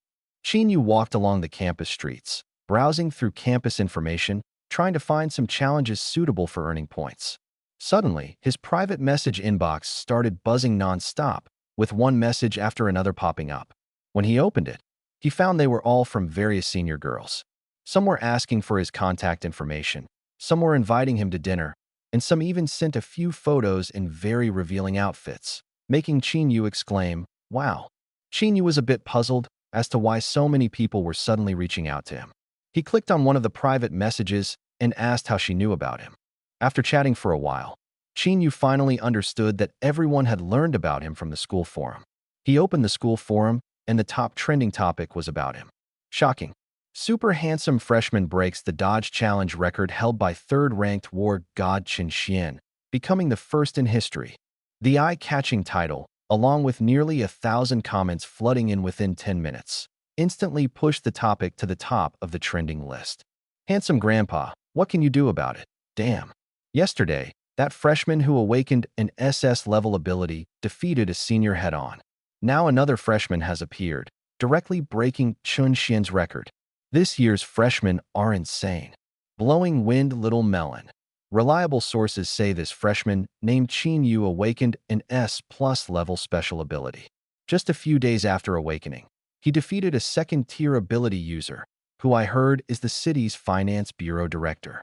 Qin Yu walked along the campus streets, browsing through campus information, trying to find some challenges suitable for earning points. Suddenly, his private message inbox started buzzing non-stop, with one message after another popping up. When he opened it, he found they were all from various senior girls. Some were asking for his contact information, some were inviting him to dinner, and some even sent a few photos in very revealing outfits, making Qin Yu exclaim, "Wow." Qin Yu was a bit puzzled as to why so many people were suddenly reaching out to him. He clicked on one of the private messages and asked how she knew about him. After chatting for a while, Qin Yu finally understood that everyone had learned about him from the school forum. He opened the school forum, and the top trending topic was about him. Shocking. Super handsome freshman breaks the Dodge Challenge record held by third-ranked war god Chun Xian, becoming the first in history. The eye-catching title, along with nearly 1,000 comments flooding in within 10 minutes, instantly pushed the topic to the top of the trending list. Handsome grandpa, what can you do about it? Damn. Yesterday, that freshman who awakened an SS-level ability defeated a senior head-on. Now another freshman has appeared, directly breaking Chun Xian's record. This year's freshmen are insane. Blowing wind little melon. Reliable sources say this freshman, named Qin Yu, awakened an S+ level special ability. Just a few days after awakening, he defeated a second-tier ability user, who I heard is the city's finance bureau director.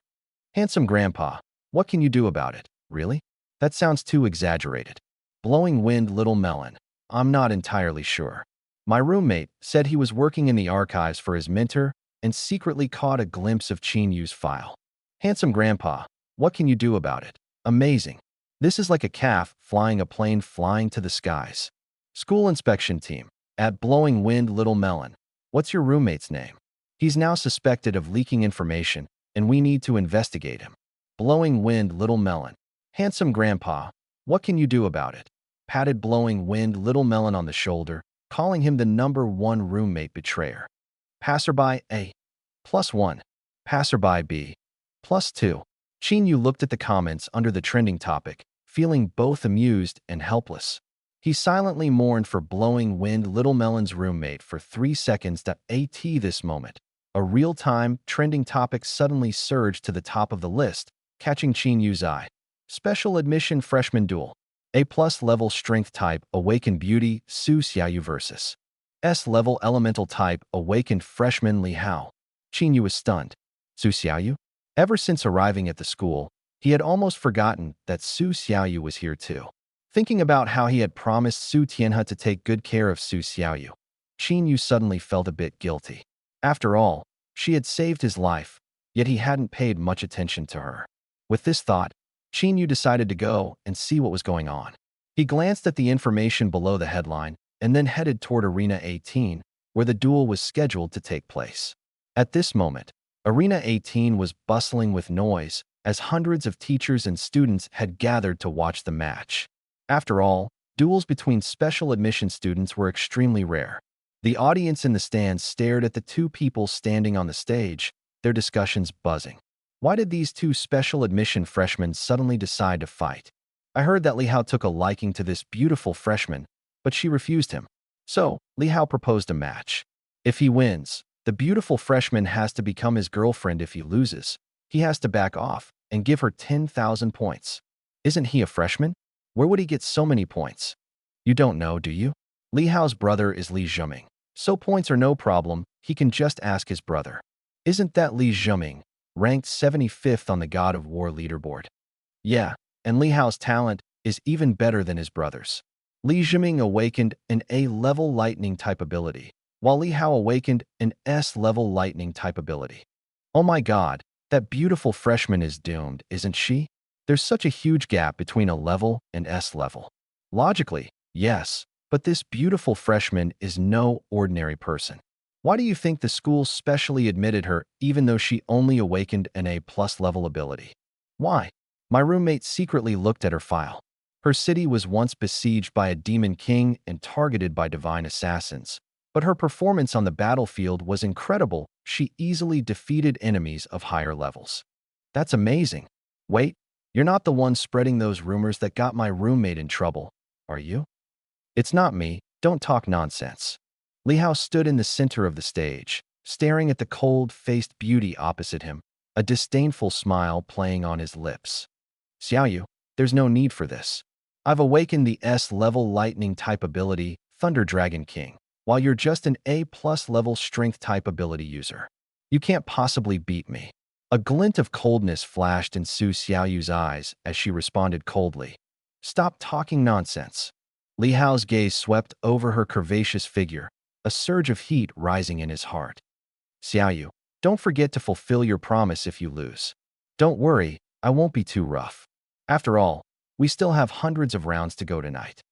Handsome grandpa, what can you do about it? Really? That sounds too exaggerated. Blowing wind little melon. I'm not entirely sure. My roommate said he was working in the archives for his mentor and secretly caught a glimpse of Qin Yu's file. Handsome grandpa, what can you do about it? Amazing. This is like a calf flying a plane flying to the skies. School inspection team, at Blowing Wind Little Melon. What's your roommate's name? He's now suspected of leaking information, and we need to investigate him. Blowing Wind Little Melon. Handsome grandpa, what can you do about it? Patted Blowing Wind Little Melon on the shoulder, calling him the #1 roommate betrayer. Passerby A. +1. Passerby B. +2. Qin Yu looked at the comments under the trending topic, feeling both amused and helpless. He silently mourned for Blowing Wind Little Melon's roommate for 3 seconds. At this moment, a real-time trending topic suddenly surged to the top of the list, catching Qin Yu's eye. Special admission freshman duel. A+ level strength type awakened beauty Su Xiaoyu versus S-level elemental type awakened freshman Li Hao. Qin Yu was stunned. Su Xiaoyu? Ever since arriving at the school, he had almost forgotten that Su Xiaoyu was here too. Thinking about how he had promised Su Tianhe to take good care of Su Xiaoyu, Qin Yu suddenly felt a bit guilty. After all, she had saved his life, yet he hadn't paid much attention to her. With this thought, Qin Yu decided to go and see what was going on. He glanced at the information below the headline and then headed toward Arena 18, where the duel was scheduled to take place. At this moment, Arena 18 was bustling with noise as hundreds of teachers and students had gathered to watch the match. After all, duels between special admission students were extremely rare. The audience in the stands stared at the two people standing on the stage, their discussions buzzing. Why did these two special admission freshmen suddenly decide to fight? I heard that Li Hao took a liking to this beautiful freshman, but she refused him. So, Li Hao proposed a match. If he wins, the beautiful freshman has to become his girlfriend. If he loses, he has to back off and give her 10,000 points. Isn't he a freshman? Where would he get so many points? You don't know, do you? Li Hao's brother is Li Zhiming. So points are no problem, he can just ask his brother. Isn't that Li Zhiming, ranked 75th on the God of War leaderboard? Yeah, and Li Hao's talent is even better than his brother's. Li Zhiming awakened an A-level lightning type ability, while Li Hao awakened an S-level lightning type ability. Oh my god, that beautiful freshman is doomed, isn't she? There's such a huge gap between a level and S-level. Logically, yes, but this beautiful freshman is no ordinary person. Why do you think the school specially admitted her even though she only awakened an A+ level ability? Why? My roommate secretly looked at her file. Her city was once besieged by a demon king and targeted by divine assassins. But her performance on the battlefield was incredible. She easily defeated enemies of higher levels. That's amazing. Wait, you're not the one spreading those rumors that got my roommate in trouble, are you? It's not me. Don't talk nonsense. Li Hao stood in the center of the stage, staring at the cold-faced beauty opposite him, a disdainful smile playing on his lips. Xiaoyu, there's no need for this. I've awakened the S-level lightning type ability, Thunder Dragon King, while you're just an A+ level strength type ability user. You can't possibly beat me. A glint of coldness flashed in Su Xiaoyu's eyes as she responded coldly. Stop talking nonsense. Li Hao's gaze swept over her curvaceous figure, a surge of heat rising in his heart. Xiaoyu, don't forget to fulfill your promise if you lose. Don't worry, I won't be too rough. After all, we still have hundreds of rounds to go tonight.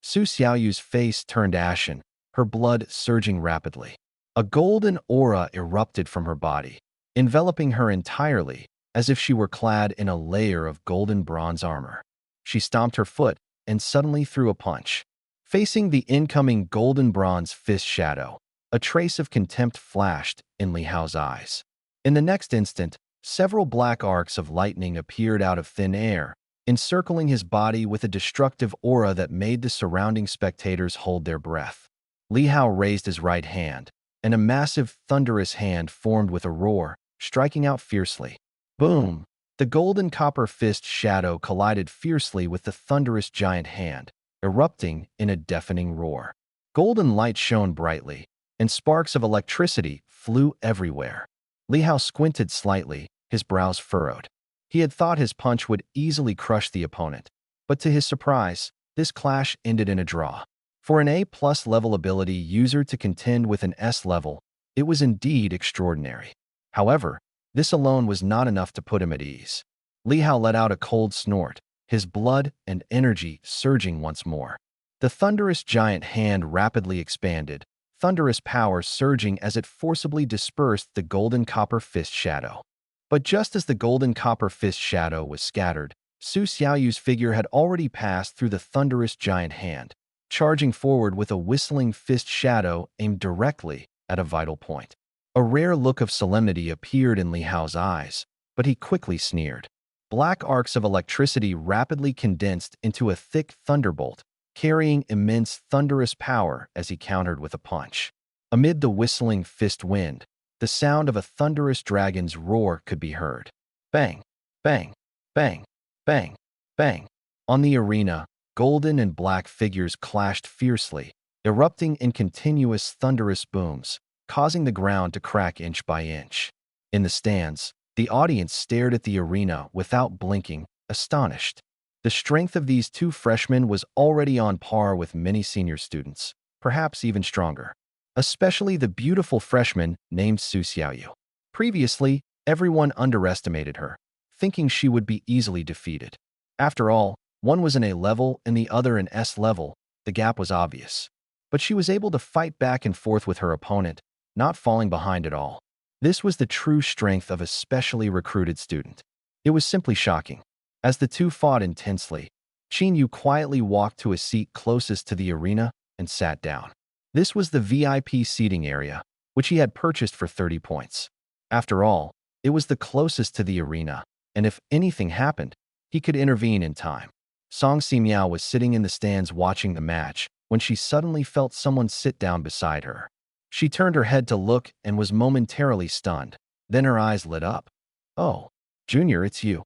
Su Xiaoyu's face turned ashen, her blood surging rapidly. A golden aura erupted from her body, enveloping her entirely as if she were clad in a layer of golden bronze armor. She stomped her foot and suddenly threw a punch. Facing the incoming golden bronze fist shadow, a trace of contempt flashed in Li Hao's eyes. In the next instant, several black arcs of lightning appeared out of thin air, encircling his body with a destructive aura that made the surrounding spectators hold their breath. Li Hao raised his right hand, and a massive, thunderous hand formed with a roar, striking out fiercely. Boom! The golden copper fist shadow collided fiercely with the thunderous giant hand, erupting in a deafening roar. Golden light shone brightly, and sparks of electricity flew everywhere. Li Hao squinted slightly, his brows furrowed. He had thought his punch would easily crush the opponent, but to his surprise, this clash ended in a draw. For an A+ level ability user to contend with an S level, it was indeed extraordinary. However, this alone was not enough to put him at ease. Li Hao let out a cold snort, his blood and energy surging once more. The thunderous giant hand rapidly expanded, thunderous power surging as it forcibly dispersed the golden copper fist shadow. But just as the golden copper fist shadow was scattered, Su Xiaoyu's figure had already passed through the thunderous giant hand, charging forward with a whistling fist shadow aimed directly at a vital point. A rare look of solemnity appeared in Li Hao's eyes, but he quickly sneered. Black arcs of electricity rapidly condensed into a thick thunderbolt, carrying immense thunderous power as he countered with a punch. Amid the whistling fist wind, the sound of a thunderous dragon's roar could be heard. Bang, bang, bang, bang, bang. On the arena, golden and black figures clashed fiercely, erupting in continuous thunderous booms, causing the ground to crack inch by inch. In the stands, the audience stared at the arena without blinking, astonished. The strength of these two freshmen was already on par with many senior students, perhaps even stronger. Especially the beautiful freshman named Su Xiaoyu. Previously, everyone underestimated her, thinking she would be easily defeated. After all, one was an A level and the other an S level. The gap was obvious. But she was able to fight back and forth with her opponent, not falling behind at all. This was the true strength of a specially recruited student. It was simply shocking. As the two fought intensely, Qin Yu quietly walked to a seat closest to the arena and sat down. This was the VIP seating area, which he had purchased for 30 points. After all, it was the closest to the arena, and if anything happened, he could intervene in time. Song Simiao was sitting in the stands watching the match when she suddenly felt someone sit down beside her. She turned her head to look and was momentarily stunned. Then her eyes lit up. Oh, Junior, it's you.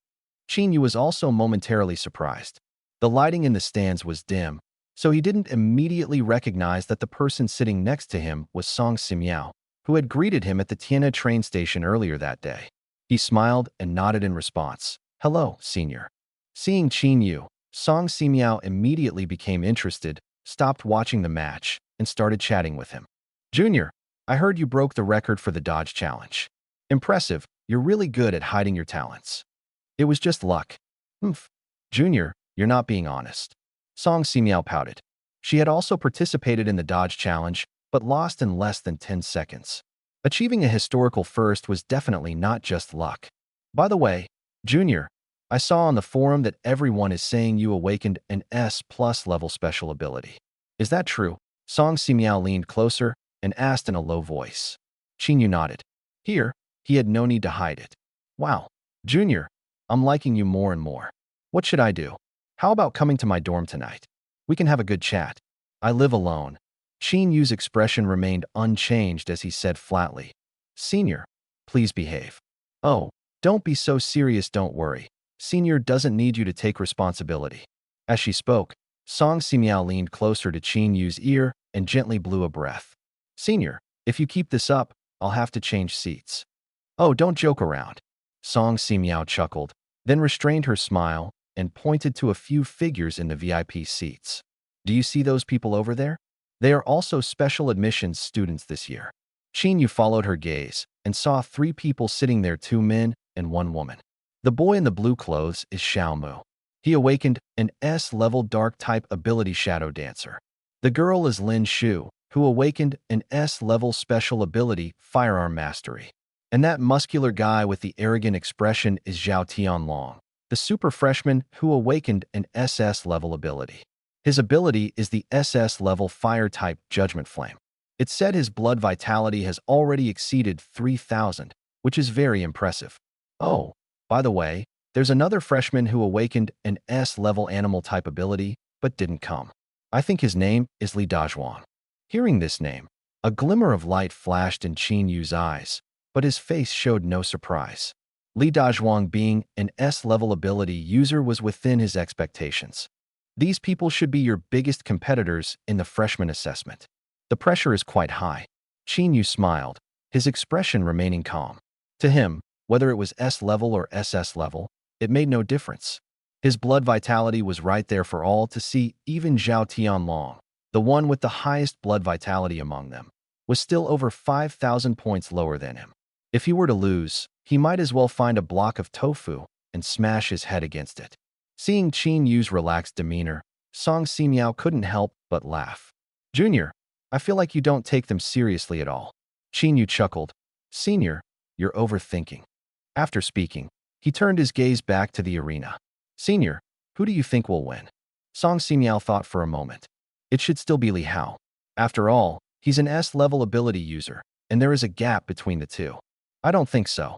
Qin Yu was also momentarily surprised. The lighting in the stands was dim, so he didn't immediately recognize that the person sitting next to him was Song Simiao, who had greeted him at the Tiana train station earlier that day. He smiled and nodded in response. "Hello, senior." Seeing Qin Yu, Song Simiao immediately became interested, stopped watching the match, and started chatting with him. "Junior, I heard you broke the record for the Dodge Challenge. Impressive, you're really good at hiding your talents." "It was just luck." "Humph. Junior, you're not being honest." Song Simiao pouted. She had also participated in the Dodge Challenge, but lost in less than 10 seconds. Achieving a historical first was definitely not just luck. "By the way, Junior, I saw on the forum that everyone is saying you awakened an S+ level special ability. Is that true?" Song Simiao leaned closer and asked in a low voice. Qin Yu nodded. Here, he had no need to hide it. "Wow, Junior, I'm liking you more and more. What should I do? How about coming to my dorm tonight? We can have a good chat. I live alone." Qin Yu's expression remained unchanged as he said flatly, "Senior, please behave." "Oh, don't be so serious, don't worry. Senior doesn't need you to take responsibility." As she spoke, Song Simiao leaned closer to Qin Yu's ear and gently blew a breath. "Senior, if you keep this up, I'll have to change seats." "Oh, don't joke around." Song Simiao chuckled, then restrained her smile and pointed to a few figures in the VIP seats. "Do you see those people over there? They are also special admissions students this year." Qin Yu followed her gaze and saw 3 people sitting there, 2 men and 1 woman. The boy in the blue clothes is Xiao Mu. He awakened an S-level dark-type ability Shadow Dancer. The girl is Lin Shu, who awakened an S-level special ability Firearm Mastery. And that muscular guy with the arrogant expression is Zhao Tianlong, the super freshman who awakened an SS-level ability. His ability is the SS-level Fire-type Judgment Flame. It's said his blood vitality has already exceeded 3,000, which is very impressive. Oh, by the way, there's another freshman who awakened an S-level animal-type ability, but didn't come. I think his name is Li Dazhuang. Hearing this name, a glimmer of light flashed in Qin Yu's eyes, but his face showed no surprise. Li Dazhuang being an S-level ability user was within his expectations. These people should be your biggest competitors in the freshman assessment. The pressure is quite high. Qin Yu smiled, his expression remaining calm. To him, whether it was S-level or SS-level, it made no difference. His blood vitality was right there for all to see. Even Zhao Tianlong, the one with the highest blood vitality among them, was still over 5,000 points lower than him. If he were to lose, he might as well find a block of tofu and smash his head against it. Seeing Qin Yu's relaxed demeanor, Song Simiao couldn't help but laugh. "Junior, I feel like you don't take them seriously at all." Qin Yu chuckled. "Senior, you're overthinking." After speaking, he turned his gaze back to the arena. "Senior, who do you think will win?" Song Simiao thought for a moment. It should still be Li Hao. After all, he's an S-level ability user, and there is a gap between the two. "I don't think so."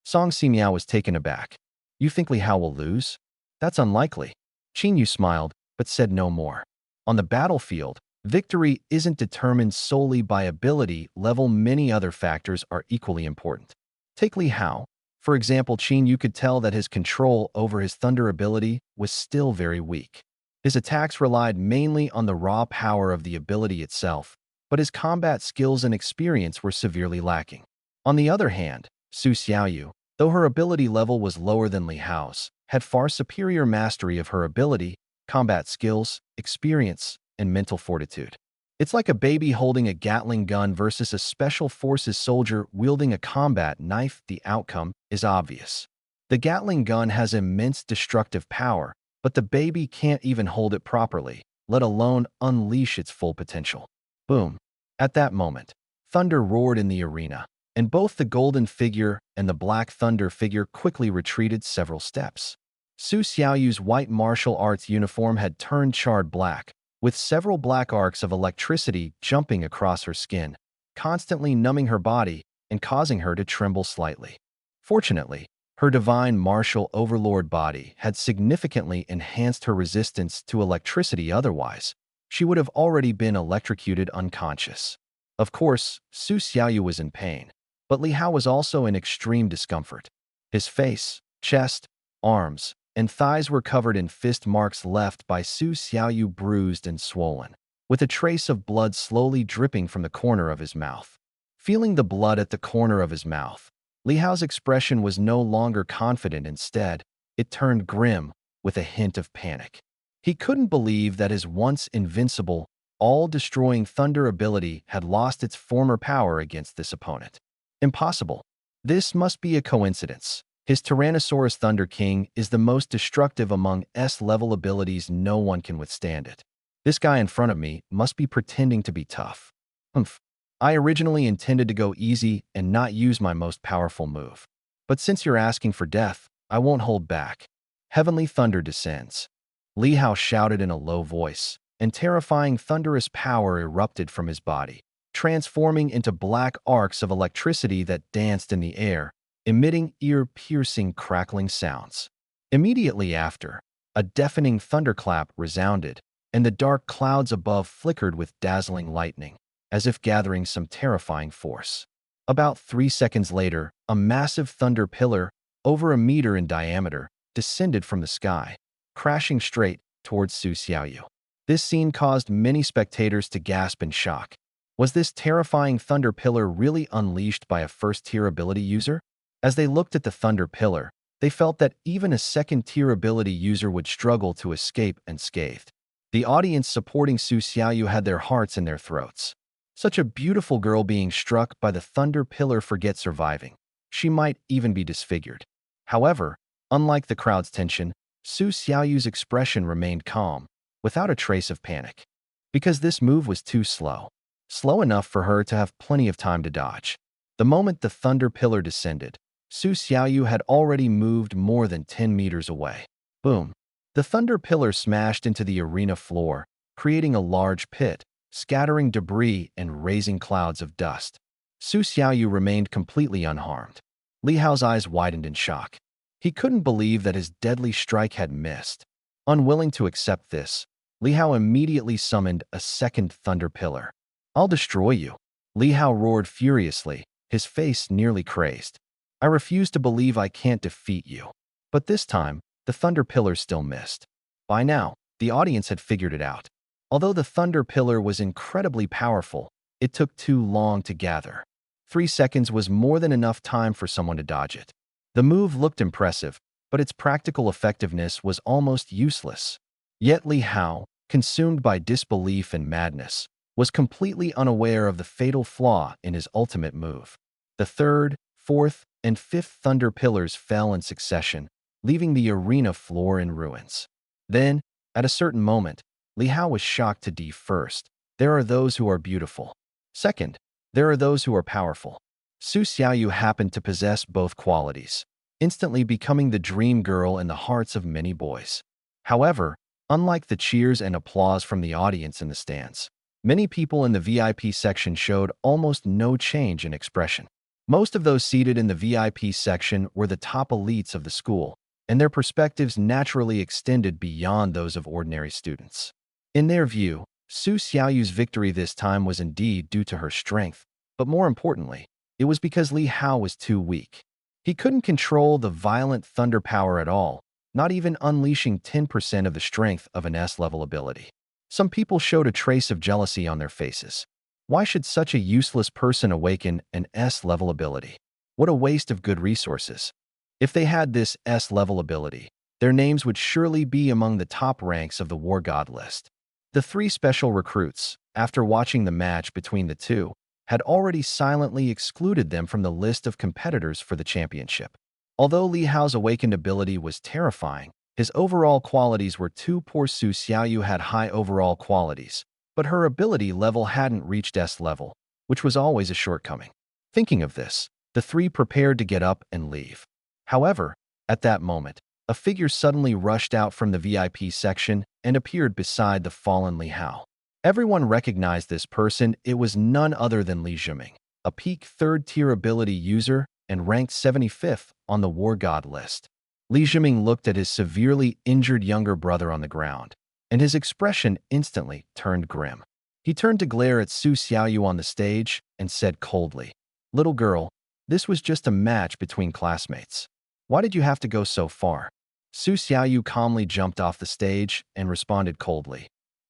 Song Simiao was taken aback. "You think Li Hao will lose? That's unlikely." Qin Yu smiled, but said no more. On the battlefield, victory isn't determined solely by ability level. Many other factors are equally important. Take Li Hao. For example, Qin Yu could tell that his control over his thunder ability was still very weak. His attacks relied mainly on the raw power of the ability itself, but his combat skills and experience were severely lacking. On the other hand, Su Xiaoyu, though her ability level was lower than Li Hao's, had far superior mastery of her ability, combat skills, experience, and mental fortitude. It's like a baby holding a Gatling gun versus a special forces soldier wielding a combat knife. The outcome is obvious. The Gatling gun has immense destructive power, but the baby can't even hold it properly, let alone unleash its full potential. Boom. At that moment, thunder roared in the arena, and both the golden figure and the black thunder figure quickly retreated several steps. Su Xiaoyu's white martial arts uniform had turned charred black, with several black arcs of electricity jumping across her skin, constantly numbing her body and causing her to tremble slightly. Fortunately, her divine martial overlord body had significantly enhanced her resistance to electricity. Otherwise, she would have already been electrocuted unconscious. Of course, Su Xiaoyu was in pain, but Li Hao was also in extreme discomfort. His face, chest, arms, and thighs were covered in fist marks left by Su Xiaoyu, bruised and swollen, with a trace of blood slowly dripping from the corner of his mouth. Feeling the blood at the corner of his mouth, Li Hao's expression was no longer confident. Instead, it turned grim, with a hint of panic. He couldn't believe that his once invincible, all-destroying thunder ability had lost its former power against this opponent. Impossible. This must be a coincidence. His Tyrannosaurus Thunder King is the most destructive among S-level abilities. No one can withstand it. This guy in front of me must be pretending to be tough. Humph. I originally intended to go easy and not use my most powerful move. But since you're asking for death, I won't hold back. Heavenly thunder descends. Li Hao shouted in a low voice, and terrifying thunderous power erupted from his body, transforming into black arcs of electricity that danced in the air, emitting ear-piercing crackling sounds. Immediately after, a deafening thunderclap resounded, and the dark clouds above flickered with dazzling lightning, as if gathering some terrifying force. About 3 seconds later, a massive thunder pillar, over a meter in diameter, descended from the sky, crashing straight towards Su Xiaoyu. This scene caused many spectators to gasp in shock. Was this terrifying thunder pillar really unleashed by a first-tier ability user? As they looked at the thunder pillar, they felt that even a second-tier ability user would struggle to escape unscathed. The audience supporting Su Xiaoyu had their hearts in their throats. Such a beautiful girl being struck by the thunder pillar, forget surviving. She might even be disfigured. However, unlike the crowd's tension, Su Xiaoyu's expression remained calm, without a trace of panic. Because this move was too slow. Slow enough for her to have plenty of time to dodge. The moment the thunder pillar descended, Su Xiaoyu had already moved more than 10 meters away. Boom! The thunder pillar smashed into the arena floor, creating a large pit, scattering debris and raising clouds of dust. Su Xiaoyu remained completely unharmed. Li Hao's eyes widened in shock. He couldn't believe that his deadly strike had missed. Unwilling to accept this, Li Hao immediately summoned a second thunder pillar. "I'll destroy you," Li Hao roared furiously, his face nearly crazed. "I refuse to believe I can't defeat you." But this time, the thunder pillar still missed. By now, the audience had figured it out. Although the thunder pillar was incredibly powerful, it took too long to gather. 3 seconds was more than enough time for someone to dodge it. The move looked impressive, but its practical effectiveness was almost useless. Yet Li Hao, consumed by disbelief and madness, was completely unaware of the fatal flaw in his ultimate move. The third, fourth, and fifth thunder pillars fell in succession, leaving the arena floor in ruins. Then, at a certain moment, Li Hao was shocked to first, there are those who are beautiful. Second, there are those who are powerful. Su Xiaoyu happened to possess both qualities, instantly becoming the dream girl in the hearts of many boys. However, unlike the cheers and applause from the audience in the stands, many people in the VIP section showed almost no change in expression. Most of those seated in the VIP section were the top elites of the school, and their perspectives naturally extended beyond those of ordinary students. In their view, Su Xiaoyu's victory this time was indeed due to her strength, but more importantly, it was because Li Hao was too weak. He couldn't control the violent thunder power at all, not even unleashing 10% of the strength of an S-level ability. Some people showed a trace of jealousy on their faces. Why should such a useless person awaken an S-level ability? What a waste of good resources. If they had this S-level ability, their names would surely be among the top ranks of the War God list. The 3 special recruits, after watching the match between the two, had already silently excluded them from the list of competitors for the championship. Although Li Hao's awakened ability was terrifying, his overall qualities were too poor. Su Xiaoyu had high overall qualities, but her ability level hadn't reached S-level, which was always a shortcoming. Thinking of this, the 3 prepared to get up and leave. However, at that moment, a figure suddenly rushed out from the VIP section and appeared beside the fallen Li Hao. Everyone recognized this person. It was none other than Li Zhiming, a peak 3rd-tier ability user and ranked 75th on the War God list. Li Zhiming looked at his severely injured younger brother on the ground, and his expression instantly turned grim. He turned to glare at Su Xiaoyu on the stage and said coldly, "Little girl, this was just a match between classmates. Why did you have to go so far?" Su Xiaoyu calmly jumped off the stage and responded coldly.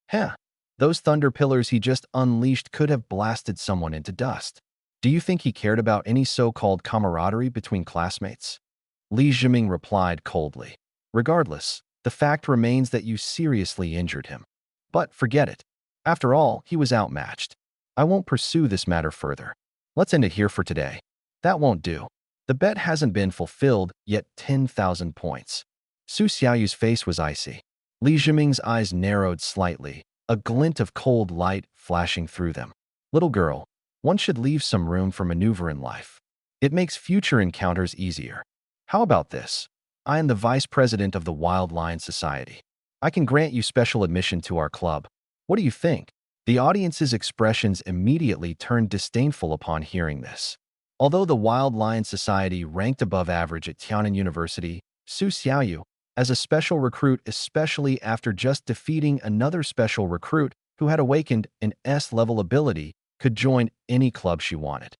Heh, those thunder pillars he just unleashed could have blasted someone into dust. Do you think he cared about any so-called camaraderie between classmates? Li Zhiming replied coldly. Regardless, the fact remains that you seriously injured him. But forget it. After all, he was outmatched. I won't pursue this matter further. Let's end it here for today. That won't do. The bet hasn't been fulfilled, yet 10,000 points. Su Xiaoyu's face was icy. Li Zhiming's eyes narrowed slightly, a glint of cold light flashing through them. Little girl, one should leave some room for maneuver in life. It makes future encounters easier. How about this? I am the vice president of the Wild Lion Society. I can grant you special admission to our club. What do you think? The audience's expressions immediately turned disdainful upon hearing this. Although the Wild Lion Society ranked above average at Tianan University, Su Xiaoyu, as a special recruit, especially after just defeating another special recruit who had awakened an S-level ability, could join any club she wanted.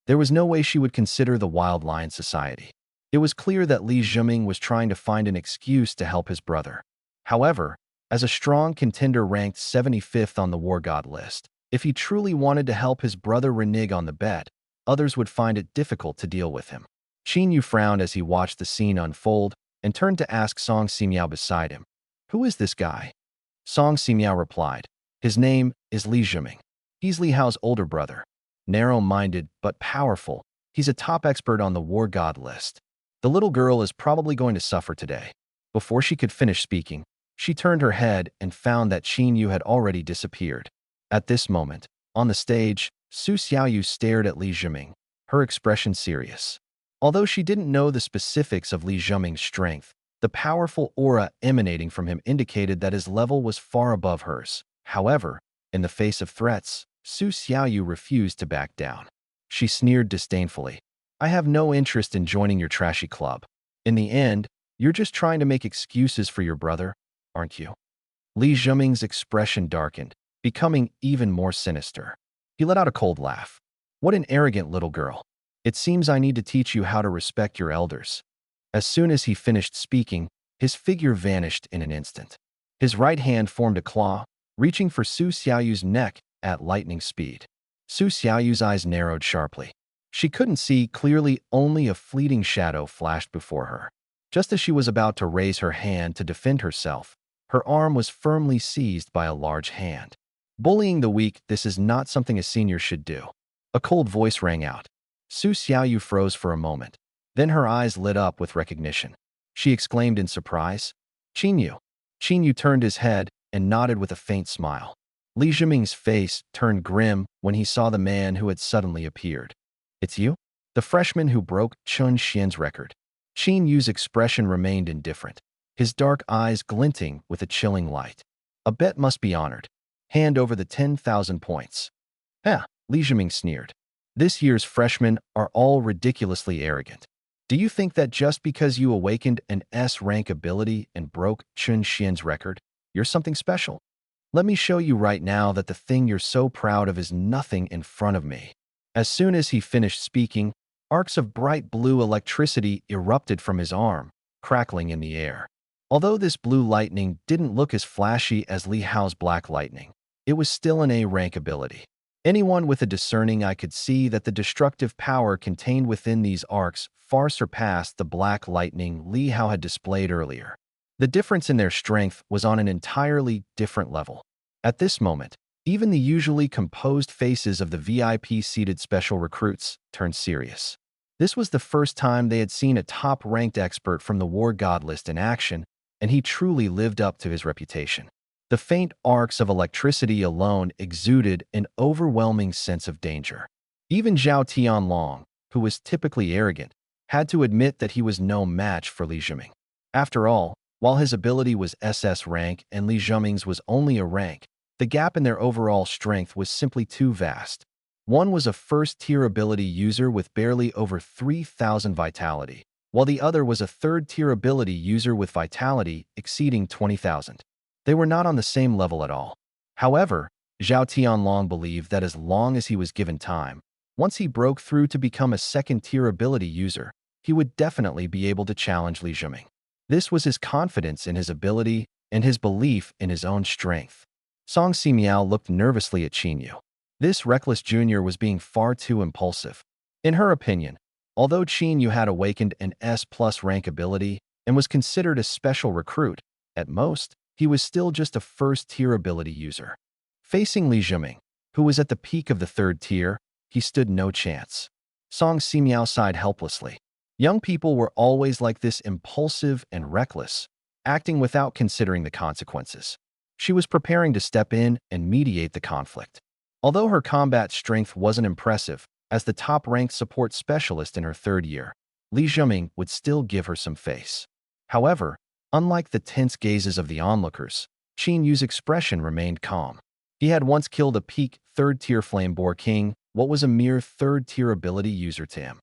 There was no way she would consider the Wild Lion Society. It was clear that Li Zhiming was trying to find an excuse to help his brother. However, as a strong contender ranked 75th on the War God list, if he truly wanted to help his brother renege on the bet, others would find it difficult to deal with him. Qin Yu frowned as he watched the scene unfold and turned to ask Song Simiao beside him. Who is this guy? Song Simiao replied. His name is Li Zhiming. He's Li Hao's older brother. Narrow-minded but powerful, he's a top expert on the War God list. The little girl is probably going to suffer today. Before she could finish speaking, she turned her head and found that Qin Yu had already disappeared. At this moment, on the stage, Su Xiaoyu stared at Li Zhiming, her expression serious. Although she didn't know the specifics of Li Zhiming's strength, the powerful aura emanating from him indicated that his level was far above hers. However, in the face of threats, Su Xiaoyu refused to back down. She sneered disdainfully. I have no interest in joining your trashy club. In the end, you're just trying to make excuses for your brother, aren't you? Li Zhiming's expression darkened, becoming even more sinister. He let out a cold laugh. What an arrogant little girl. It seems I need to teach you how to respect your elders. As soon as he finished speaking, his figure vanished in an instant. His right hand formed a claw, reaching for Su Xiaoyu's neck at lightning speed. Su Xiaoyu's eyes narrowed sharply. She couldn't see clearly, only a fleeting shadow flashed before her. Just as she was about to raise her hand to defend herself, her arm was firmly seized by a large hand. Bullying the weak, this is not something a senior should do. A cold voice rang out. Su Xiaoyu froze for a moment. Then her eyes lit up with recognition. She exclaimed in surprise, Qin Yu. Qin Yu turned his head and nodded with a faint smile. Li Zhiming's face turned grim when he saw the man who had suddenly appeared. It's you? The freshman who broke Chun Xian's record. Qin Yu's expression remained indifferent, his dark eyes glinting with a chilling light. A bet must be honored. Hand over the 10,000 points. Li Zhiming sneered. This year's freshmen are all ridiculously arrogant. Do you think that just because you awakened an S-rank ability and broke Chun Xian's record, you're something special? Let me show you right now that the thing you're so proud of is nothing in front of me. As soon as he finished speaking, arcs of bright blue electricity erupted from his arm, crackling in the air. Although this blue lightning didn't look as flashy as Li Hao's black lightning, it was still an A-rank ability. Anyone with a discerning eye could see that the destructive power contained within these arcs far surpassed the black lightning Li Hao had displayed earlier. The difference in their strength was on an entirely different level. At this moment, even the usually composed faces of the VIP-seated special recruits turned serious. This was the first time they had seen a top-ranked expert from the War God list in action, and he truly lived up to his reputation. The faint arcs of electricity alone exuded an overwhelming sense of danger. Even Zhao Tianlong, who was typically arrogant, had to admit that he was no match for Li Zhiming. After all, while his ability was SS rank and Li Zhiming's was only a rank, the gap in their overall strength was simply too vast. One was a first-tier ability user with barely over 3,000 vitality, while the other was a third-tier ability user with vitality exceeding 20,000. They were not on the same level at all. However, Zhao Tianlong believed that as long as he was given time, once he broke through to become a second-tier ability user, he would definitely be able to challenge Li Zhiming. This was his confidence in his ability and his belief in his own strength. Song Simiao looked nervously at Qin Yu. This reckless junior was being far too impulsive. In her opinion, although Qin Yu had awakened an S+ rank ability and was considered a special recruit, at most, he was still just a first-tier ability user. Facing Li Zhiming, who was at the peak of the third tier, he stood no chance. Song Simiao sighed helplessly. Young people were always like this, impulsive and reckless, acting without considering the consequences. She was preparing to step in and mediate the conflict. Although her combat strength wasn't impressive, as the top-ranked support specialist in her third year, Li Zhiming would still give her some face. However, unlike the tense gazes of the onlookers, Qin Yu's expression remained calm. He had once killed a peak third-tier Flame Boar King, what was a mere third-tier ability user to him.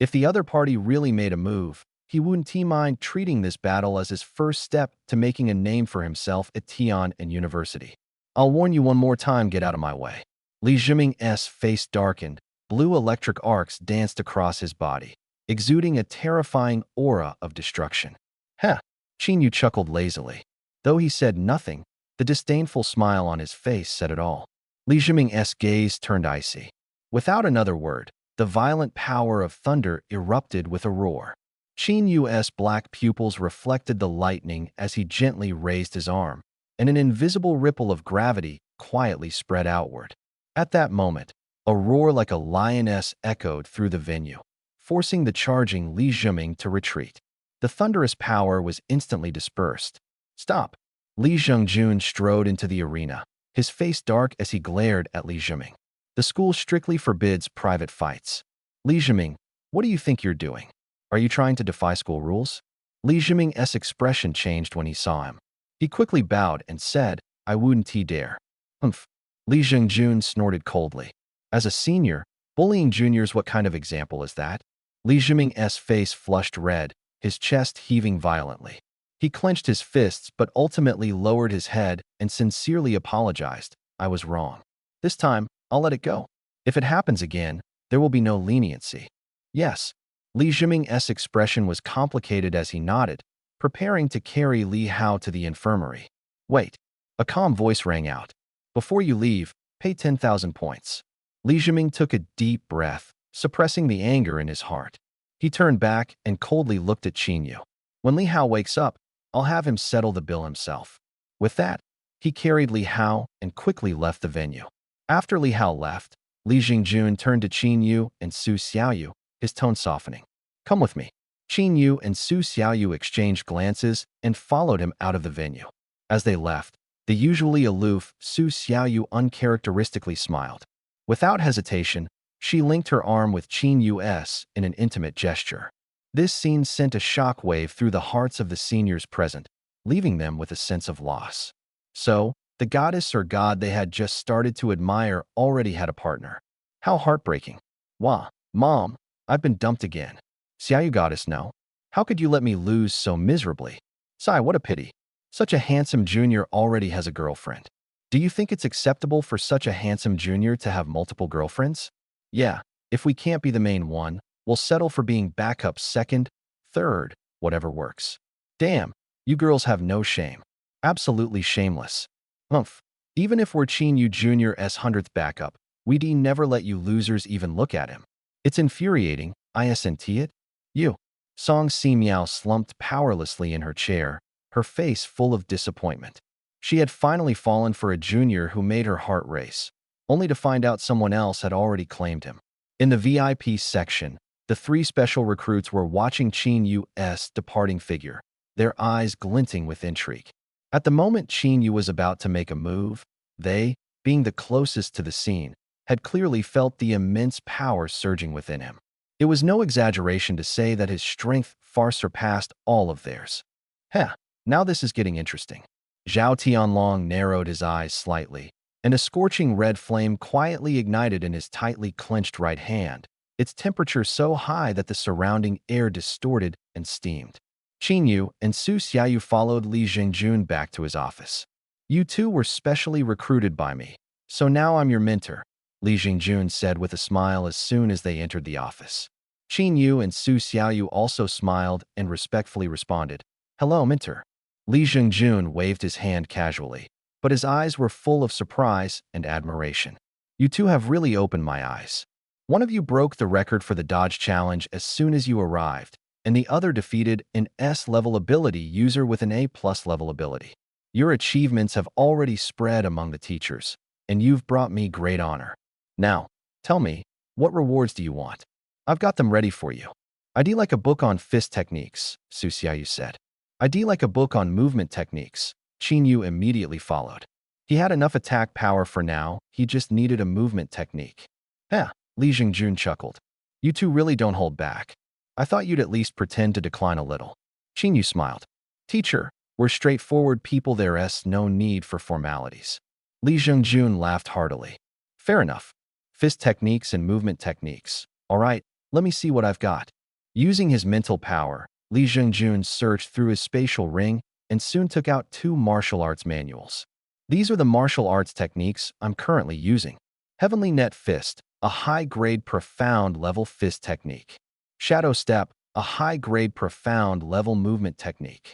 If the other party really made a move, he wouldn't mind treating this battle as his first step to making a name for himself at Tian and University. I'll warn you one more time, get out of my way. Li Zhiming's face darkened, blue electric arcs danced across his body, exuding a terrifying aura of destruction. Heh, Qin Yu chuckled lazily. Though he said nothing, the disdainful smile on his face said it all. Li Zhiming's gaze turned icy. Without another word, the violent power of thunder erupted with a roar. Qin Yu's black pupils reflected the lightning as he gently raised his arm, and an invisible ripple of gravity quietly spread outward. At that moment, a roar like a lioness echoed through the venue, forcing the charging Li Zhiming to retreat. The thunderous power was instantly dispersed. Stop! Li Zhengjun strode into the arena, his face dark as he glared at Li Zhiming. The school strictly forbids private fights. Li Zhiming, what do you think you're doing? Are you trying to defy school rules? Li Zhiming's expression changed when he saw him. He quickly bowed and said, I wouldn't dare. Humph. Li Zhengjun snorted coldly. As a senior, bullying juniors, what kind of example is that? Li Zhiming's face flushed red, his chest heaving violently. He clenched his fists but ultimately lowered his head and sincerely apologized. I was wrong. This time, I'll let it go. If it happens again, there will be no leniency. Yes. Li Zhiming's expression was complicated as he nodded, preparing to carry Li Hao to the infirmary. Wait. A calm voice rang out. Before you leave, pay 10,000 points. Li Zhiming took a deep breath, suppressing the anger in his heart. He turned back and coldly looked at Qin Yu. When Li Hao wakes up, I'll have him settle the bill himself. With that, he carried Li Hao and quickly left the venue. After Li Hao left, Li Zhengjun turned to Qin Yu and Su Xiaoyu, his tone softening. Come with me. Qin Yu and Su Xiaoyu exchanged glances and followed him out of the venue. As they left, the usually aloof Su Xiaoyu uncharacteristically smiled. Without hesitation, she linked her arm with Qin Yu's in an intimate gesture. This scene sent a shockwave through the hearts of the seniors present, leaving them with a sense of loss. So, the goddess or god they had just started to admire already had a partner. How heartbreaking. Wah, Mom, I've been dumped again. Xiaoyu goddess, no. How could you let me lose so miserably? Sigh, what a pity. Such a handsome junior already has a girlfriend. Do you think it's acceptable for such a handsome junior to have multiple girlfriends? Yeah, if we can't be the main one, we'll settle for being backup second, third, whatever works. Damn, you girls have no shame. Absolutely shameless. Humph. Even if we're Qin Yu Jr.'s 100th backup, we'd never let you losers even look at him. It's infuriating, isn't it? You. Song Simiao slumped powerlessly in her chair, her face full of disappointment. She had finally fallen for a junior who made her heart race, only to find out someone else had already claimed him. In the VIP section, the three special recruits were watching Qin Yu's departing figure, their eyes glinting with intrigue. At the moment Qin Yu was about to make a move, they, being the closest to the scene, had clearly felt the immense power surging within him. It was no exaggeration to say that his strength far surpassed all of theirs. Heh, now this is getting interesting. Zhao Tianlong narrowed his eyes slightly, and a scorching red flame quietly ignited in his tightly clenched right hand, its temperature so high that the surrounding air distorted and steamed. Qin Yu and Su Xiaoyu followed Li Zhengjun back to his office. You two were specially recruited by me, so now I'm your mentor, Li Zhengjun said with a smile as soon as they entered the office. Qin Yu and Su Xiaoyu also smiled and respectfully responded, Hello, Minter. Li Zhengjun waved his hand casually, but his eyes were full of surprise and admiration. You two have really opened my eyes. One of you broke the record for the Dodge Challenge as soon as you arrived, and the other defeated an S-level ability user with an A-plus level ability. Your achievements have already spread among the teachers, and you've brought me great honor. Now, tell me, what rewards do you want? I've got them ready for you. I'd like a book on fist techniques, Su Xiaoyu said. I'd like a book on movement techniques. Qin Yu immediately followed. He had enough attack power for now, he just needed a movement technique. Li Jingjun chuckled. You two really don't hold back. I thought you'd at least pretend to decline a little. Qin Yu smiled. Teacher, we're straightforward people, there's no need for formalities. Li Jingjun laughed heartily. Fair enough. Fist techniques and movement techniques. All right, let me see what I've got. Using his mental power, Li Jingjun searched through his spatial ring and soon took out 2 martial arts manuals. These are the martial arts techniques I'm currently using. Heavenly Net Fist, a high-grade profound level fist technique. Shadow Step, a high-grade profound level movement technique.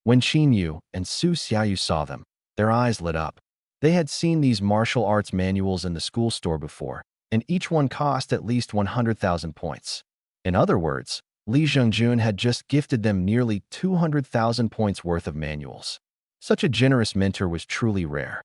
When Qin Yu and Su Xiaoyu saw them, their eyes lit up. They had seen these martial arts manuals in the school store before, and each one cost at least 100,000 points. In other words, Li Zhengjun had just gifted them nearly 200,000 points worth of manuals. Such a generous mentor was truly rare.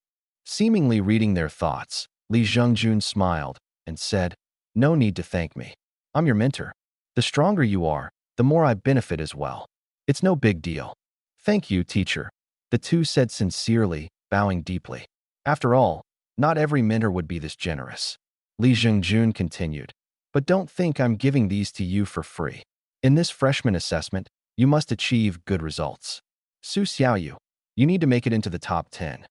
Seemingly reading their thoughts, Li Zhengjun smiled and said, "No need to thank me. I'm your mentor. The stronger you are, the more I benefit as well. It's no big deal." "Thank you, teacher," the two said sincerely, bowing deeply. After all, not every mentor would be this generous. Li Zhengjun continued, "But don't think I'm giving these to you for free. In this freshman assessment, you must achieve good results. Su Xiaoyu, you need to make it into the top 10.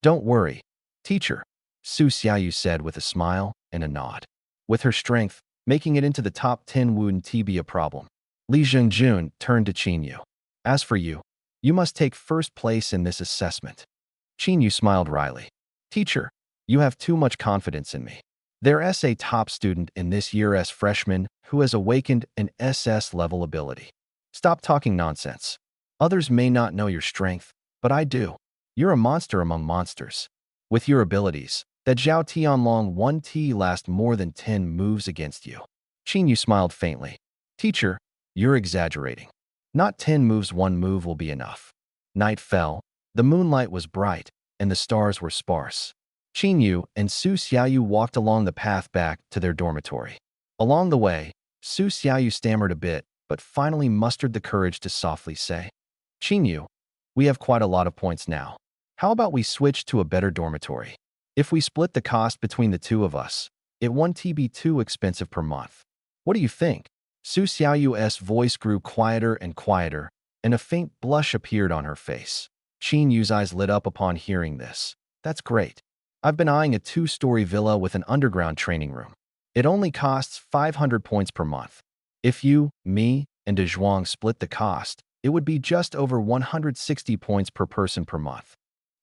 Don't worry, teacher," Su Xiaoyu said with a smile and a nod. With her strength, making it into the top 10 wouldn't be a problem. Li Zhengjun turned to Qin Yu. "As for you, you must take first place in this assessment." Qin Yu smiled wryly. "Teacher, you have too much confidence in me. There's a top student in this year's freshman who has awakened an SS-level ability. Stop talking nonsense. Others may not know your strength, but I do. You're a monster among monsters. With your abilities, that Zhao Tianlong 1T last more than 10 moves against you." Qin Yu smiled faintly. "Teacher, you're exaggerating. Not 10 moves, 1 move will be enough." Night fell, the moonlight was bright, and the stars were sparse. Qin Yu and Su Xiaoyu walked along the path back to their dormitory. Along the way, Su Xiaoyu stammered a bit, but finally mustered the courage to softly say, "Qin Yu, we have quite a lot of points now. How about we switch to a better dormitory? If we split the cost between the two of us, it won't be too expensive per month. What do you think?" Su Xiaoyu's voice grew quieter and quieter, and a faint blush appeared on her face. Qin Yu's eyes lit up upon hearing this. "That's great. I've been eyeing a 2-story villa with an underground training room. It only costs 500 points per month. If you, me, and De Zhuang split the cost, it would be just over 160 points per person per month."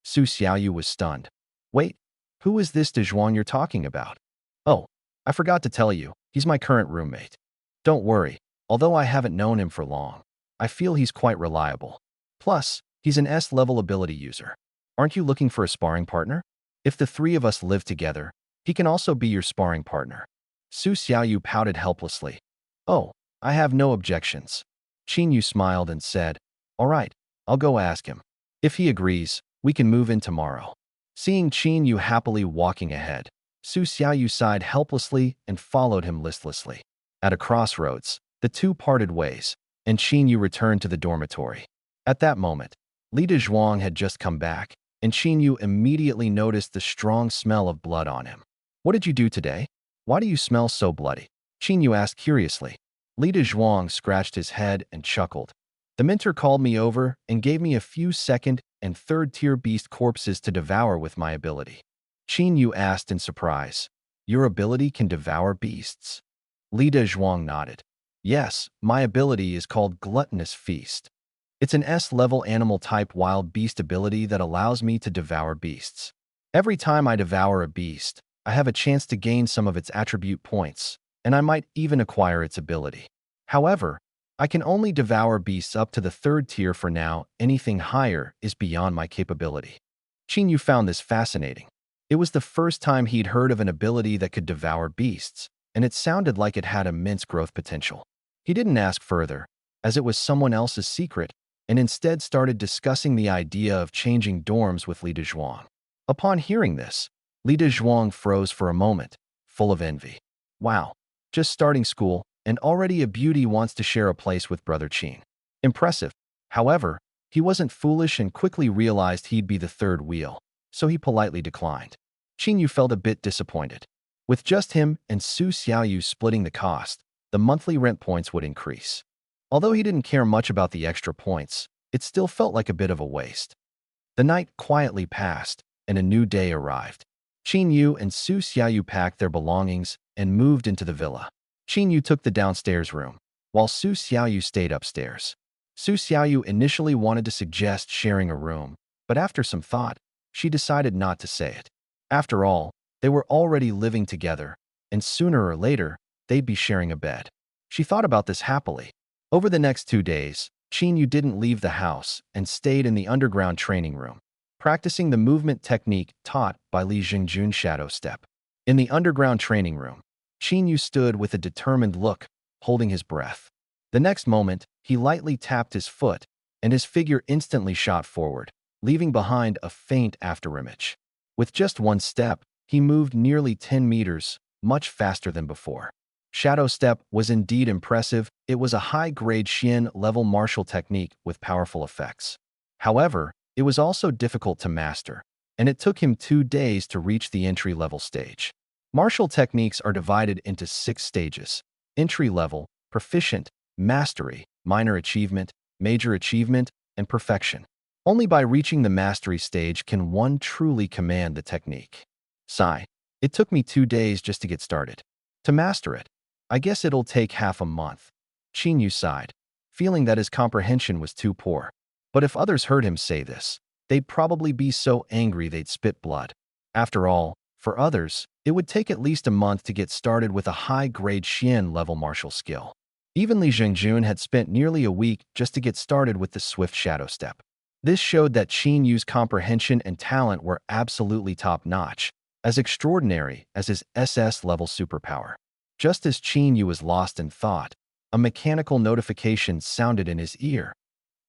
Su Xiaoyu was stunned. "Wait, who is this De Zhuang you're talking about?" "Oh, I forgot to tell you, he's my current roommate. Don't worry, although I haven't known him for long, I feel he's quite reliable. Plus, he's an S-level ability user. Aren't you looking for a sparring partner? If the 3 of us live together, he can also be your sparring partner." Su Xiaoyu pouted helplessly. "Oh, I have no objections." Qin Yu smiled and said, "All right, I'll go ask him. If he agrees, we can move in tomorrow." Seeing Qin Yu happily walking ahead, Su Xiaoyu sighed helplessly and followed him listlessly. At a crossroads, the two parted ways, and Qin Yu returned to the dormitory. At that moment, Li Dezhuang had just come back, and Qin Yu immediately noticed the strong smell of blood on him. "What did you do today? Why do you smell so bloody?" Qin Yu asked curiously. Li Dezhuang scratched his head and chuckled. "The mentor called me over and gave me a few second and third-tier beast corpses to devour with my ability." Qin Yu asked in surprise, "Your ability can devour beasts?" Li Dezhuang nodded. "Yes, my ability is called Gluttonous Feast. It's an S-level animal-type wild beast ability that allows me to devour beasts. Every time I devour a beast, I have a chance to gain some of its attribute points, and I might even acquire its ability. However, I can only devour beasts up to the 3rd tier for now. Anything higher is beyond my capability. Qin Yu found this fascinating. It was the first time he'd heard of an ability that could devour beasts, and it sounded like it had immense growth potential. He didn't ask further, as it was someone else's secret, and instead started discussing the idea of changing dorms with Li Dezhuang. Upon hearing this, Li Dezhuang froze for a moment, full of envy. Wow, just starting school, and already a beauty wants to share a place with Brother Qin. Impressive. However, he wasn't foolish and quickly realized he'd be the 3rd wheel, so he politely declined. Qin Yu felt a bit disappointed. With just him and Su Xiaoyu splitting the cost, the monthly rent points would increase. Although he didn't care much about the extra points, it still felt like a bit of a waste. The night quietly passed, and a new day arrived. Qin Yu and Su Xiaoyu packed their belongings and moved into the villa. Qin Yu took the downstairs room, while Su Xiaoyu stayed upstairs. Su Xiaoyu initially wanted to suggest sharing a room, but after some thought, she decided not to say it. After all, they were already living together, and sooner or later, they'd be sharing a bed. She thought about this happily. Over the next 2 days, Qin Yu didn't leave the house and stayed in the underground training room, practicing the movement technique taught by Li Jingjun Shadow Step. In the underground training room, Qin Yu stood with a determined look, holding his breath. The next moment, he lightly tapped his foot, and his figure instantly shot forward, leaving behind a faint afterimage. With just one step, he moved nearly 10 meters, much faster than before. Shadow Step was indeed impressive. It was a high-grade SSS-Level martial technique with powerful effects. However, it was also difficult to master, and it took him 2 days to reach the entry-level stage. Martial techniques are divided into 6 stages: entry-level, proficient, mastery, minor achievement, major achievement, and perfection. Only by reaching the mastery stage can one truly command the technique. Sigh. It took me 2 days just to get started. To master it, I guess it'll take half a month. Qin Yu sighed, feeling that his comprehension was too poor. But if others heard him say this, they'd probably be so angry they'd spit blood. After all, for others, it would take at least a month to get started with a high-grade SSS-Level martial skill. Even Li Jingjun had spent nearly a week just to get started with the swift shadow step. This showed that Qin Yu's comprehension and talent were absolutely top-notch, as extraordinary as his SS-level superpower. Just as Qin Yu was lost in thought, a mechanical notification sounded in his ear.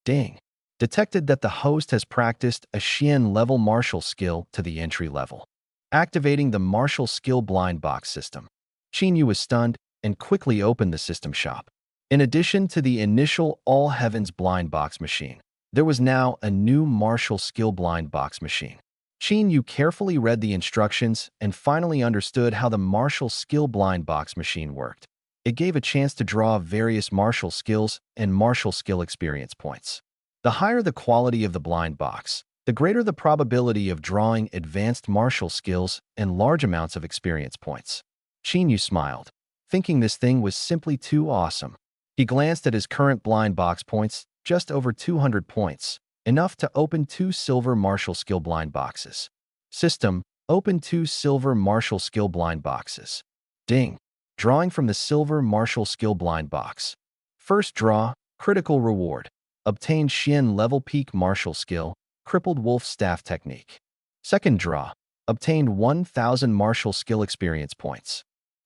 Ding! Detected that the host has practiced a SSS-level martial skill to the entry level, activating the martial skill blind box system. Qin Yu was stunned and quickly opened the system shop. In addition to the initial All Heavens blind box machine, there was now a new martial skill blind box machine. Qin Yu carefully read the instructions and finally understood how the martial skill blind box machine worked. It gave a chance to draw various martial skills and martial skill experience points. The higher the quality of the blind box, the greater the probability of drawing advanced martial skills and large amounts of experience points. Qin Yu smiled, thinking this thing was simply too awesome. He glanced at his current blind box points, just over 200 points, enough to open 2 silver martial skill blind boxes. System: open 2 silver martial skill blind boxes. Ding! Drawing from the silver martial skill blind box. First draw, critical reward. Obtained SSS-level peak martial skill, crippled wolf staff technique. Second draw, obtained 1,000 martial skill experience points.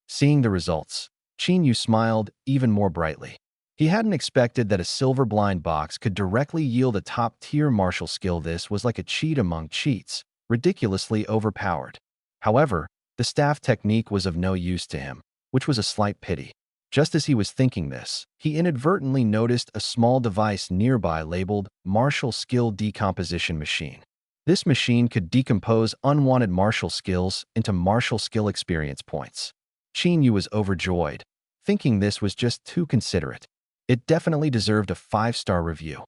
Seeing the results, Qin Yu smiled even more brightly. He hadn't expected that a silver blind box could directly yield a top-tier martial skill. This was like a cheat among cheats, ridiculously overpowered. However, the staff technique was of no use to him, which was a slight pity. Just as he was thinking this, he inadvertently noticed a small device nearby labeled Martial Skill Decomposition Machine. This machine could decompose unwanted martial skills into martial skill experience points. Qin Yu was overjoyed, thinking this was just too considerate. It definitely deserved a 5-star review.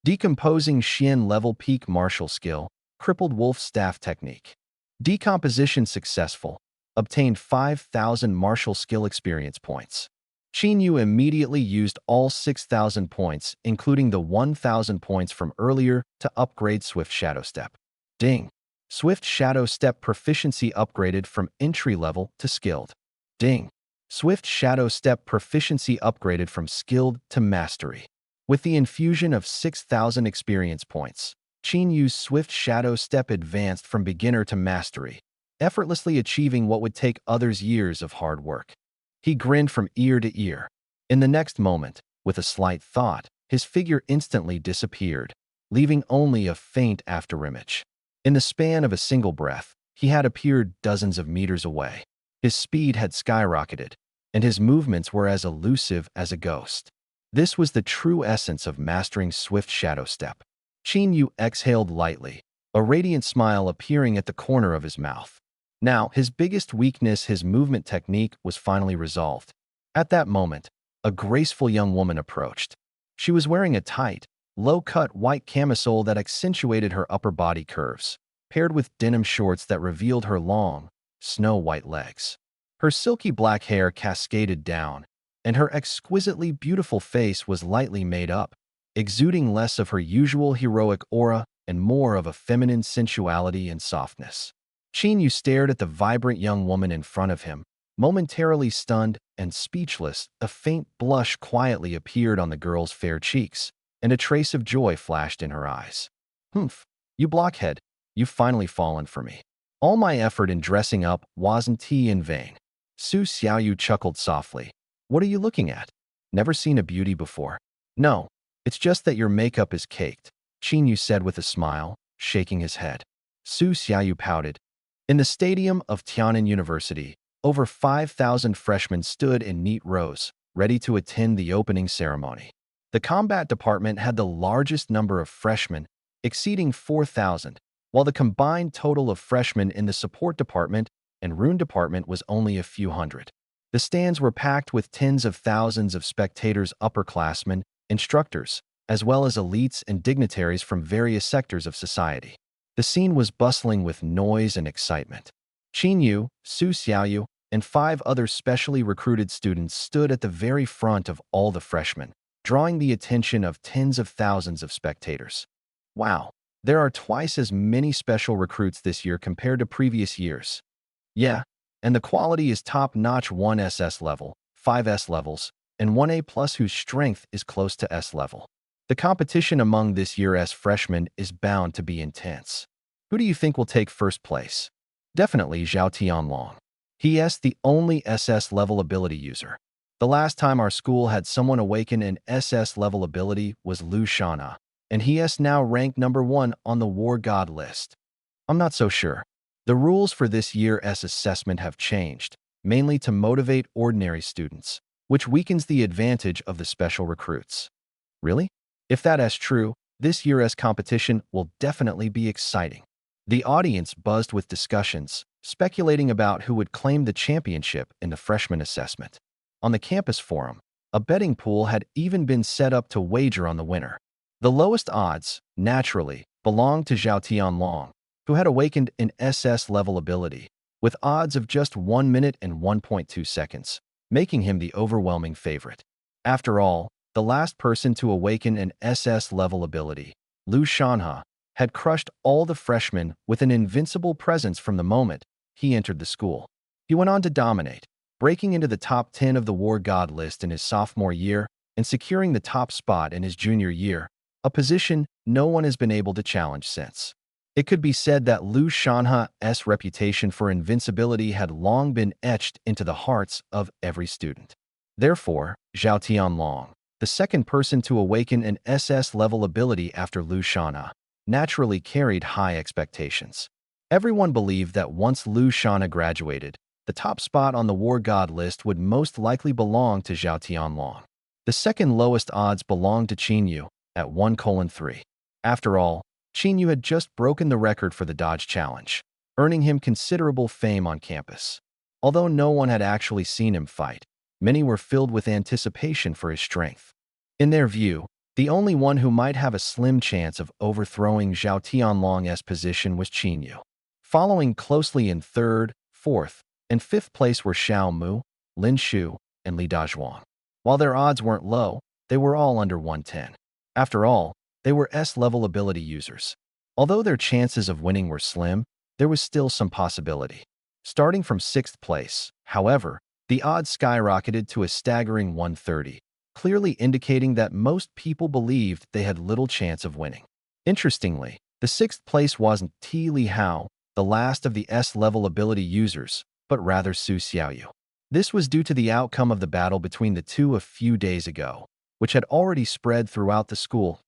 Decomposing SSS-level peak martial skill, crippled wolf staff technique. Decomposition successful. Obtained 5,000 martial skill experience points. Qin Yu immediately used all 6,000 points, including the 1,000 points from earlier, to upgrade Swift Shadow Step. Ding! Swift Shadow Step proficiency upgraded from entry level to skilled. Ding! Swift Shadow Step proficiency upgraded from skilled to mastery. With the infusion of 6,000 experience points, Qin Yu's Swift Shadow Step advanced from beginner to mastery, effortlessly achieving what would take others years of hard work. He grinned from ear to ear. In the next moment, with a slight thought, his figure instantly disappeared, leaving only a faint afterimage. In the span of a single breath, he had appeared dozens of meters away. His speed had skyrocketed, and his movements were as elusive as a ghost. This was the true essence of mastering Swift Shadow Step. Qin Yu exhaled lightly, a radiant smile appearing at the corner of his mouth. Now, his biggest weakness, his movement technique, was finally resolved. At that moment, a graceful young woman approached. She was wearing a tight, low-cut white camisole that accentuated her upper body curves, paired with denim shorts that revealed her long, snow-white legs. Her silky black hair cascaded down, and her exquisitely beautiful face was lightly made up, exuding less of her usual heroic aura and more of a feminine sensuality and softness. Qin Yu stared at the vibrant young woman in front of him, momentarily stunned and speechless. A faint blush quietly appeared on the girl's fair cheeks, and a trace of joy flashed in her eyes. "Humph, you blockhead, you've finally fallen for me. All my effort in dressing up wasn't in vain." Su Xiaoyu chuckled softly. "What are you looking at? Never seen a beauty before?" "No, it's just that your makeup is caked," Qin Yu said with a smile, shaking his head. Su Xiaoyu pouted. In the stadium of Tian'an University, over 5,000 freshmen stood in neat rows, ready to attend the opening ceremony. The combat department had the largest number of freshmen, exceeding 4,000, while the combined total of freshmen in the support department and rune department was only a few hundred. The stands were packed with tens of thousands of spectators, upperclassmen, instructors, as well as elites and dignitaries from various sectors of society. The scene was bustling with noise and excitement. Qin Yu, Su Xiaoyu, and 5 other specially recruited students stood at the very front of all the freshmen, drawing the attention of tens of thousands of spectators. Wow, there are twice as many special recruits this year compared to previous years. Yeah, and the quality is top-notch. 1 SS level, 5 S levels, and 1 A+ whose strength is close to S level. The competition among this year's freshmen is bound to be intense. Who do you think will take first place? Definitely Zhao Tianlong. He is the only SS level ability user. The last time our school had someone awaken an SS level ability was Lu Shana, and he is now ranked number 1 on the War God list. I'm not so sure. The rules for this year's assessment have changed, mainly to motivate ordinary students, which weakens the advantage of the special recruits. Really? If that is true, this year's competition will definitely be exciting. The audience buzzed with discussions, speculating about who would claim the championship in the freshman assessment. On the campus forum, a betting pool had even been set up to wager on the winner. The lowest odds, naturally, belonged to Zhao Tianlong, who had awakened an SS level ability, with odds of just 1 minute and 1.2 seconds, making him the overwhelming favorite. After all, the last person to awaken an SS level ability, Lu Shanha, had crushed all the freshmen with an invincible presence from the moment he entered the school. He went on to dominate, breaking into the top 10 of the War God list in his sophomore year and securing the top spot in his junior year, a position no one has been able to challenge since. It could be said that Lu Shanha's reputation for invincibility had long been etched into the hearts of every student. Therefore, Zhao Tianlong, the second person to awaken an SS-level ability after Lu Shana, naturally carried high expectations. Everyone believed that once Lu Shana graduated, the top spot on the War God list would most likely belong to Zhao Tianlong. The second lowest odds belonged to Qin Yu at 1:3. After all, Qin Yu had just broken the record for the Dodge Challenge, earning him considerable fame on campus. Although no one had actually seen him fight, many were filled with anticipation for his strength. In their view, the only one who might have a slim chance of overthrowing Zhao Tianlong's position was Qin Yu. Following closely in 3rd, 4th, and 5th place were Xiao Mu, Lin Shu, and Li Dazhuang. While their odds weren't low, they were all under 110. After all, they were S-level ability users. Although their chances of winning were slim, there was still some possibility. Starting from 6th place, however, The odds skyrocketed to a staggering 130, clearly indicating that most people believed they had little chance of winning. Interestingly, the sixth place wasn't Li Hao, the last of the S-level ability users, but rather Su Xiaoyu. This was due to the outcome of the battle between the two a few days ago, which had already spread throughout the school.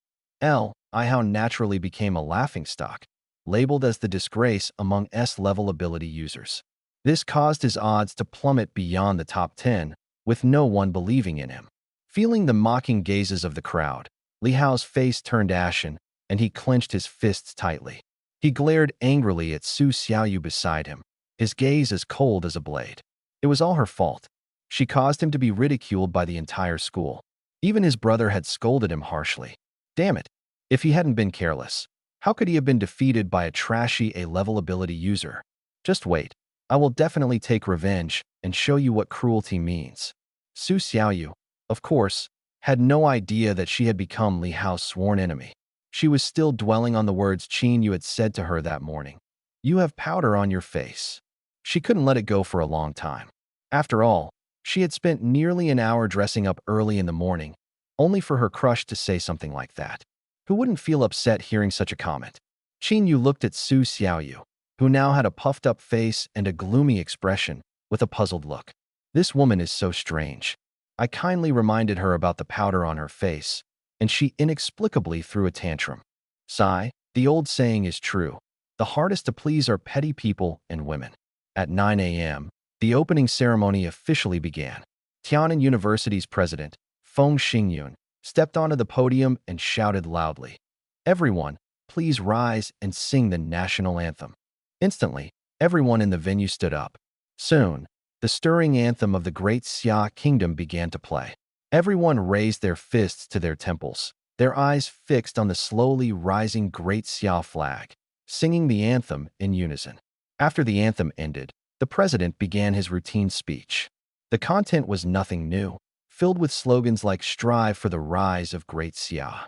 Li Hao naturally became a laughingstock, labeled as the disgrace among S-level ability users. This caused his odds to plummet beyond the top 10, with no one believing in him. Feeling the mocking gazes of the crowd, Li Hao's face turned ashen, and he clenched his fists tightly. He glared angrily at Su Xiaoyu beside him, his gaze as cold as a blade. It was all her fault. She caused him to be ridiculed by the entire school. Even his brother had scolded him harshly. Damn it! If he hadn't been careless, how could he have been defeated by a trashy A-level ability user? Just wait. I will definitely take revenge and show you what cruelty means. Su Xiaoyu, of course, had no idea that she had become Li Hao's sworn enemy. She was still dwelling on the words Qin Yu had said to her that morning. You have powder on your face. She couldn't let it go for a long time. After all, she had spent nearly an hour dressing up early in the morning, only for her crush to say something like that. Who wouldn't feel upset hearing such a comment? Qin Yu looked at Su Xiaoyu, who now had a puffed-up face and a gloomy expression, with a puzzled look. This woman is so strange. I kindly reminded her about the powder on her face, and she inexplicably threw a tantrum. Sigh, the old saying is true. The hardest to please are petty people and women. At 9 a.m., the opening ceremony officially began. Tiannan University's president, Feng Xingyun, stepped onto the podium and shouted loudly, "Everyone, please rise and sing the national anthem." Instantly, everyone in the venue stood up. Soon, the stirring anthem of the Great Xia Kingdom began to play. Everyone raised their fists to their temples, their eyes fixed on the slowly rising Great Xia flag, singing the anthem in unison. After the anthem ended, the president began his routine speech. The content was nothing new, filled with slogans like "Strive for the rise of Great Xia."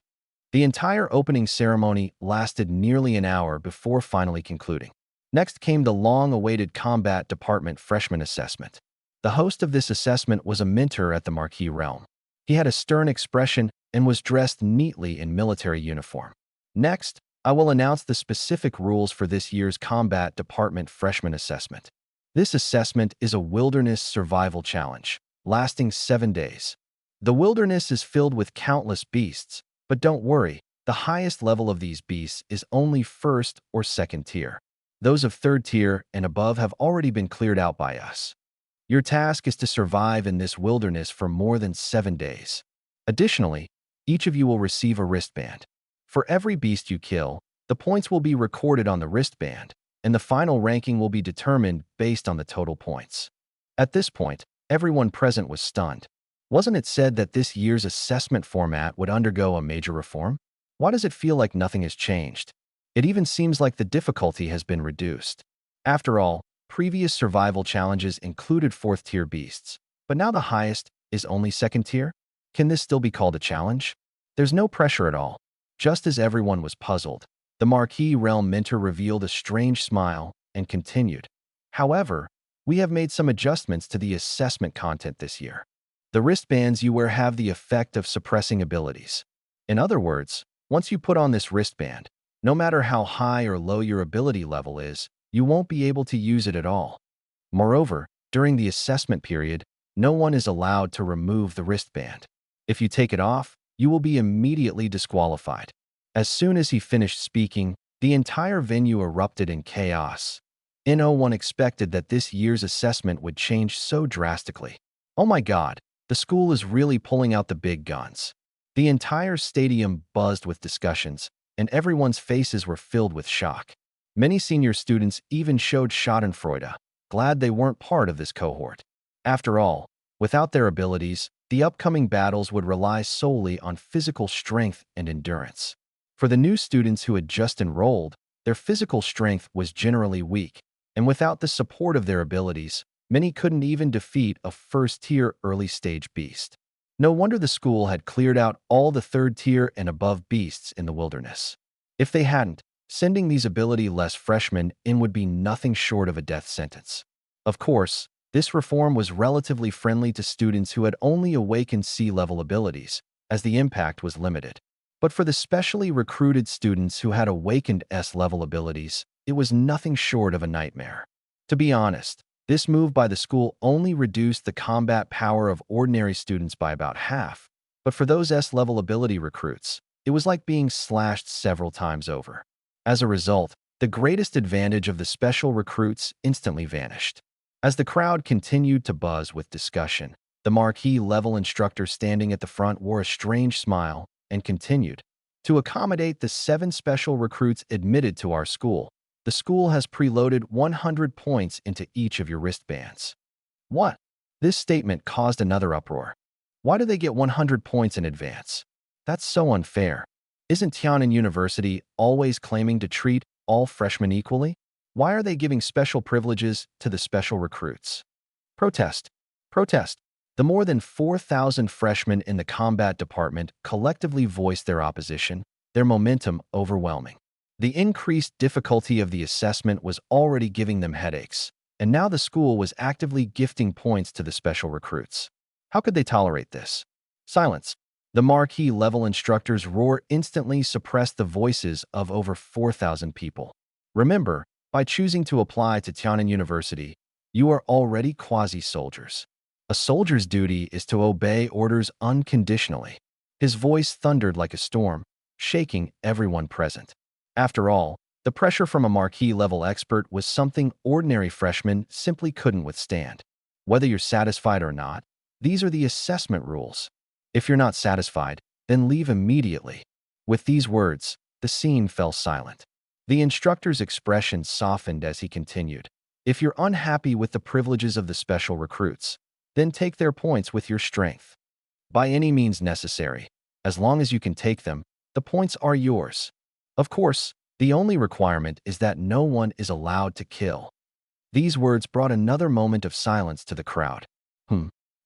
The entire opening ceremony lasted nearly an hour before finally concluding. Next came the long-awaited Combat Department Freshman Assessment. The host of this assessment was a mentor at the Marquis realm. He had a stern expression and was dressed neatly in military uniform. Next, I will announce the specific rules for this year's Combat Department Freshman Assessment. This assessment is a wilderness survival challenge, lasting 7 days. The wilderness is filled with countless beasts, but don't worry, the highest level of these beasts is only first or second tier. Those of third tier and above have already been cleared out by us. Your task is to survive in this wilderness for more than 7 days. Additionally, each of you will receive a wristband. For every beast you kill, the points will be recorded on the wristband, and the final ranking will be determined based on the total points. At this point, everyone present was stunned. Wasn't it said that this year's assessment format would undergo a major reform? Why does it feel like nothing has changed? It even seems like the difficulty has been reduced. After all, previous survival challenges included fourth-tier beasts, but now the highest is only second tier? Can this still be called a challenge? There's no pressure at all. Just as everyone was puzzled, the Marquis realm mentor revealed a strange smile and continued. However, we have made some adjustments to the assessment content this year. The wristbands you wear have the effect of suppressing abilities. In other words, once you put on this wristband, no matter how high or low your ability level is, you won't be able to use it at all. Moreover, during the assessment period, no one is allowed to remove the wristband. If you take it off, you will be immediately disqualified. As soon as he finished speaking, the entire venue erupted in chaos. No one expected that this year's assessment would change so drastically. Oh my God, the school is really pulling out the big guns. The entire stadium buzzed with discussions, and everyone's faces were filled with shock. Many senior students even showed schadenfreude, glad they weren't part of this cohort. After all, without their abilities, the upcoming battles would rely solely on physical strength and endurance. For the new students who had just enrolled, their physical strength was generally weak, and without the support of their abilities, many couldn't even defeat a first-tier early-stage beast. No wonder the school had cleared out all the third-tier and above beasts in the wilderness. If they hadn't, sending these ability-less freshmen in would be nothing short of a death sentence. Of course, This reform was relatively friendly to students who had only awakened C-level abilities, as the impact was limited. But for the specially recruited students who had awakened S-level abilities, it was nothing short of a nightmare. To be honest, this move by the school only reduced the combat power of ordinary students by about half, but for those S-level ability recruits, it was like being slashed several times over. As a result, the greatest advantage of the special recruits instantly vanished. As the crowd continued to buzz with discussion, the marquee level instructor standing at the front wore a strange smile and continued, "To accommodate the 7 special recruits admitted to our school, the school has preloaded 100 points into each of your wristbands." What? This statement caused another uproar. Why do they get 100 points in advance? That's so unfair. Isn't Tiannan University always claiming to treat all freshmen equally? Why are they giving special privileges to the special recruits? Protest. Protest. The more than 4,000 freshmen in the combat department collectively voiced their opposition, their momentum overwhelming. The increased difficulty of the assessment was already giving them headaches, and now the school was actively gifting points to the special recruits. How could they tolerate this? Silence. The marquee level instructor's roar instantly suppressed the voices of over 4,000 people. Remember, by choosing to apply to Tiannan University, you are already quasi-soldiers. A soldier's duty is to obey orders unconditionally. His voice thundered like a storm, shaking everyone present. After all, the pressure from a marquee-level expert was something ordinary freshmen simply couldn't withstand. Whether you're satisfied or not, these are the assessment rules. If you're not satisfied, then leave immediately. With these words, the scene fell silent. The instructor's expression softened as he continued. If you're unhappy with the privileges of the special recruits, then take their points with your strength. By any means necessary. As long as you can take them, the points are yours. Of course, the only requirement is that no one is allowed to kill. These words brought another moment of silence to the crowd.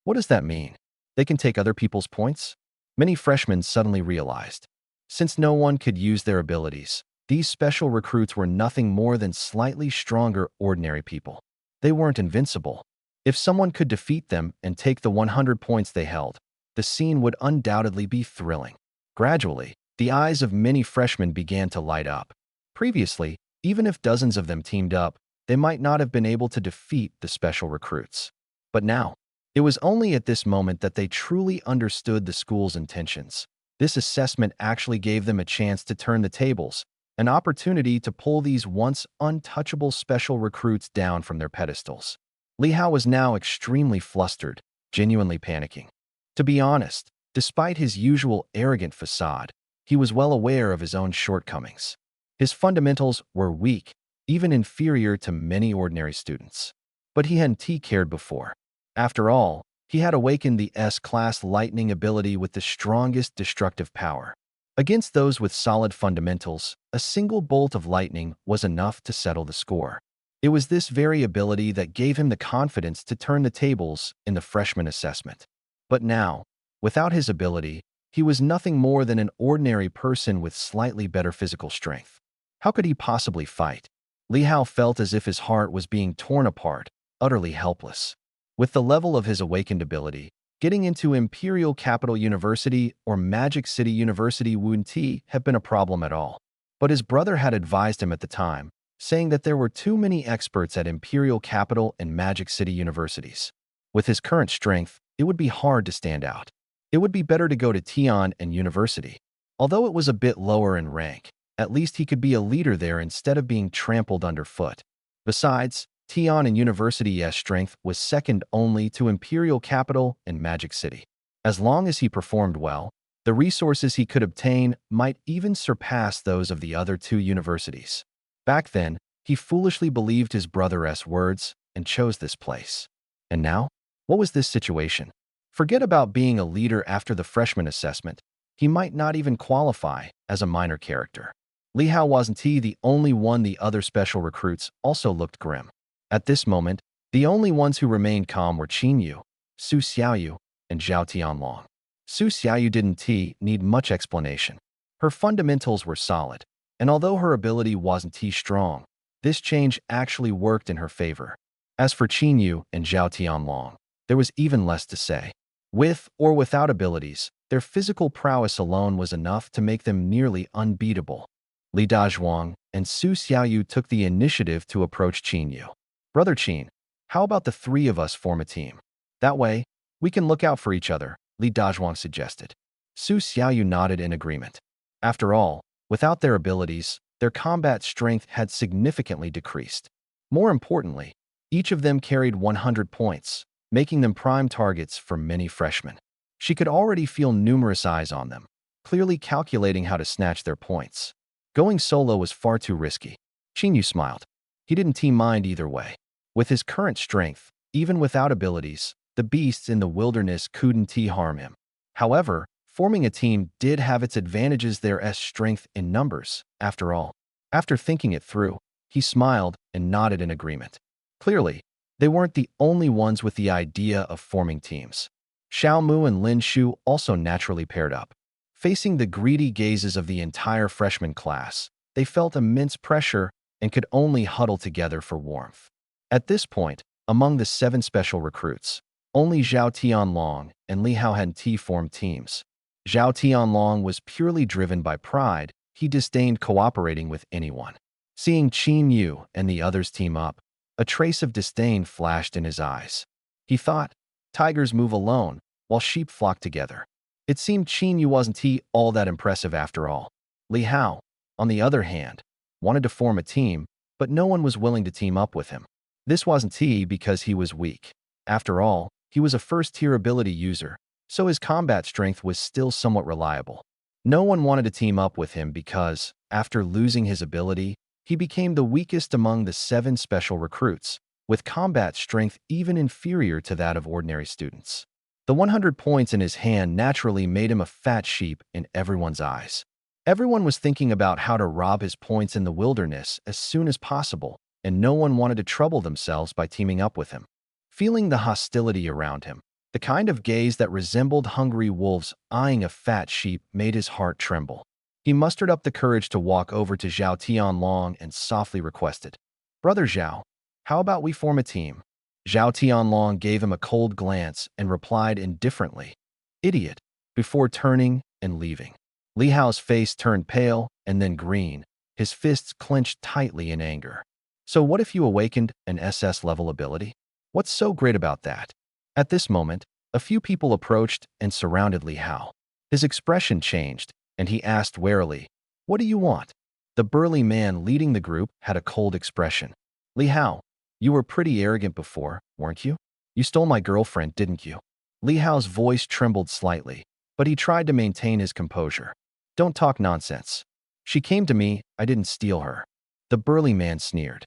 What does that mean? They can take other people's points? Many freshmen suddenly realized. Since no one could use their abilities, these special recruits were nothing more than slightly stronger ordinary people. They weren't invincible. If someone could defeat them and take the 100 points they held, the scene would undoubtedly be thrilling. Gradually, the eyes of many freshmen began to light up. Previously, even if dozens of them teamed up, they might not have been able to defeat the special recruits. But now, it was only at this moment that they truly understood the school's intentions. This assessment actually gave them a chance to turn the tables, an opportunity to pull these once untouchable special recruits down from their pedestals. Li Hao was now extremely flustered, genuinely panicking. To be honest, despite his usual arrogant facade, he was well aware of his own shortcomings. His fundamentals were weak, even inferior to many ordinary students. But he hadn't cared before. After all, he had awakened the S-class lightning ability with the strongest destructive power. Against those with solid fundamentals, a single bolt of lightning was enough to settle the score. It was this very ability that gave him the confidence to turn the tables in the freshman assessment. But now, without his ability, he was nothing more than an ordinary person with slightly better physical strength. How could he possibly fight? Li Hao felt as if his heart was being torn apart, utterly helpless. With the level of his awakened ability, getting into Imperial Capital University or Magic City University wouldn't have been a problem at all. But his brother had advised him at the time, saying that there were too many experts at Imperial Capital and Magic City universities. With his current strength, it would be hard to stand out. It would be better to go to Tiannan University. Although it was a bit lower in rank, at least he could be a leader there instead of being trampled underfoot. Besides, Tiannan University's strength was second only to Imperial Capital and Magic City. As long as he performed well, the resources he could obtain might even surpass those of the other 2 universities. Back then, he foolishly believed his brother's words and chose this place. And now, what was this situation? Forget about being a leader after the freshman assessment. He might not even qualify as a minor character. Li Hao wasn't the only one. The other special recruits also looked grim. At this moment, the only ones who remained calm were Qin Yu, Su Xiaoyu, and Zhao Tianlong. Su Xiaoyu didn't need much explanation. Her fundamentals were solid, and although her ability wasn't strong, this change actually worked in her favor. As for Qin Yu and Zhao Tianlong, there was even less to say. With or without abilities, their physical prowess alone was enough to make them nearly unbeatable. Li Dazhuang and Su Xiaoyu took the initiative to approach Qin Yu. Brother Qin, how about the three of us form a team? That way, we can look out for each other, Li Dazhuang suggested. Su Xiaoyu nodded in agreement. After all, without their abilities, their combat strength had significantly decreased. More importantly, each of them carried 100 points, making them prime targets for many freshmen. She could already feel numerous eyes on them, clearly calculating how to snatch their points. Going solo was far too risky. Qin Yu smiled. He didn't team mind either way. With his current strength, even without abilities, the beasts in the wilderness couldn't harm him. However, forming a team did have its advantages. Their strength in numbers, after all. After thinking it through, he smiled and nodded in agreement. Clearly, they weren't the only ones with the idea of forming teams. Xiao Mu and Lin Shu also naturally paired up. Facing the greedy gazes of the entire freshman class, they felt immense pressure and could only huddle together for warmth. At this point, among the 7 special recruits, only Zhao Tianlong and Li Hao had formed teams. Zhao Tianlong was purely driven by pride. He disdained cooperating with anyone. Seeing Qin Yu and the others team up, a trace of disdain flashed in his eyes. He thought, tigers move alone, while sheep flock together. It seemed Qin Yu wasn't all that impressive after all. Li Hao, on the other hand, wanted to form a team, but no one was willing to team up with him. This wasn't because he was weak. After all, he was a first-tier ability user, so his combat strength was still somewhat reliable. No one wanted to team up with him because, after losing his ability, he became the weakest among the 7 special recruits, with combat strength even inferior to that of ordinary students. The 100 points in his hand naturally made him a fat sheep in everyone's eyes. Everyone was thinking about how to rob his points in the wilderness as soon as possible, and no one wanted to trouble themselves by teaming up with him. Feeling the hostility around him, the kind of gaze that resembled hungry wolves eyeing a fat sheep made his heart tremble. He mustered up the courage to walk over to Zhao Tianlong and softly requested, "Brother Zhao, how about we form a team?" Zhao Tianlong gave him a cold glance and replied indifferently, "Idiot," before turning and leaving. Li Hao's face turned pale and then green, his fists clenched tightly in anger. "So what if you awakened an SS-level ability? What's so great about that?" At this moment, a few people approached and surrounded Li Hao. His expression changed, and he asked warily, "What do you want?" The burly man leading the group had a cold expression. "Li Hao, you were pretty arrogant before, weren't you? You stole my girlfriend, didn't you?" Li Hao's voice trembled slightly, but he tried to maintain his composure. "Don't talk nonsense. She came to me, I didn't steal her." The burly man sneered.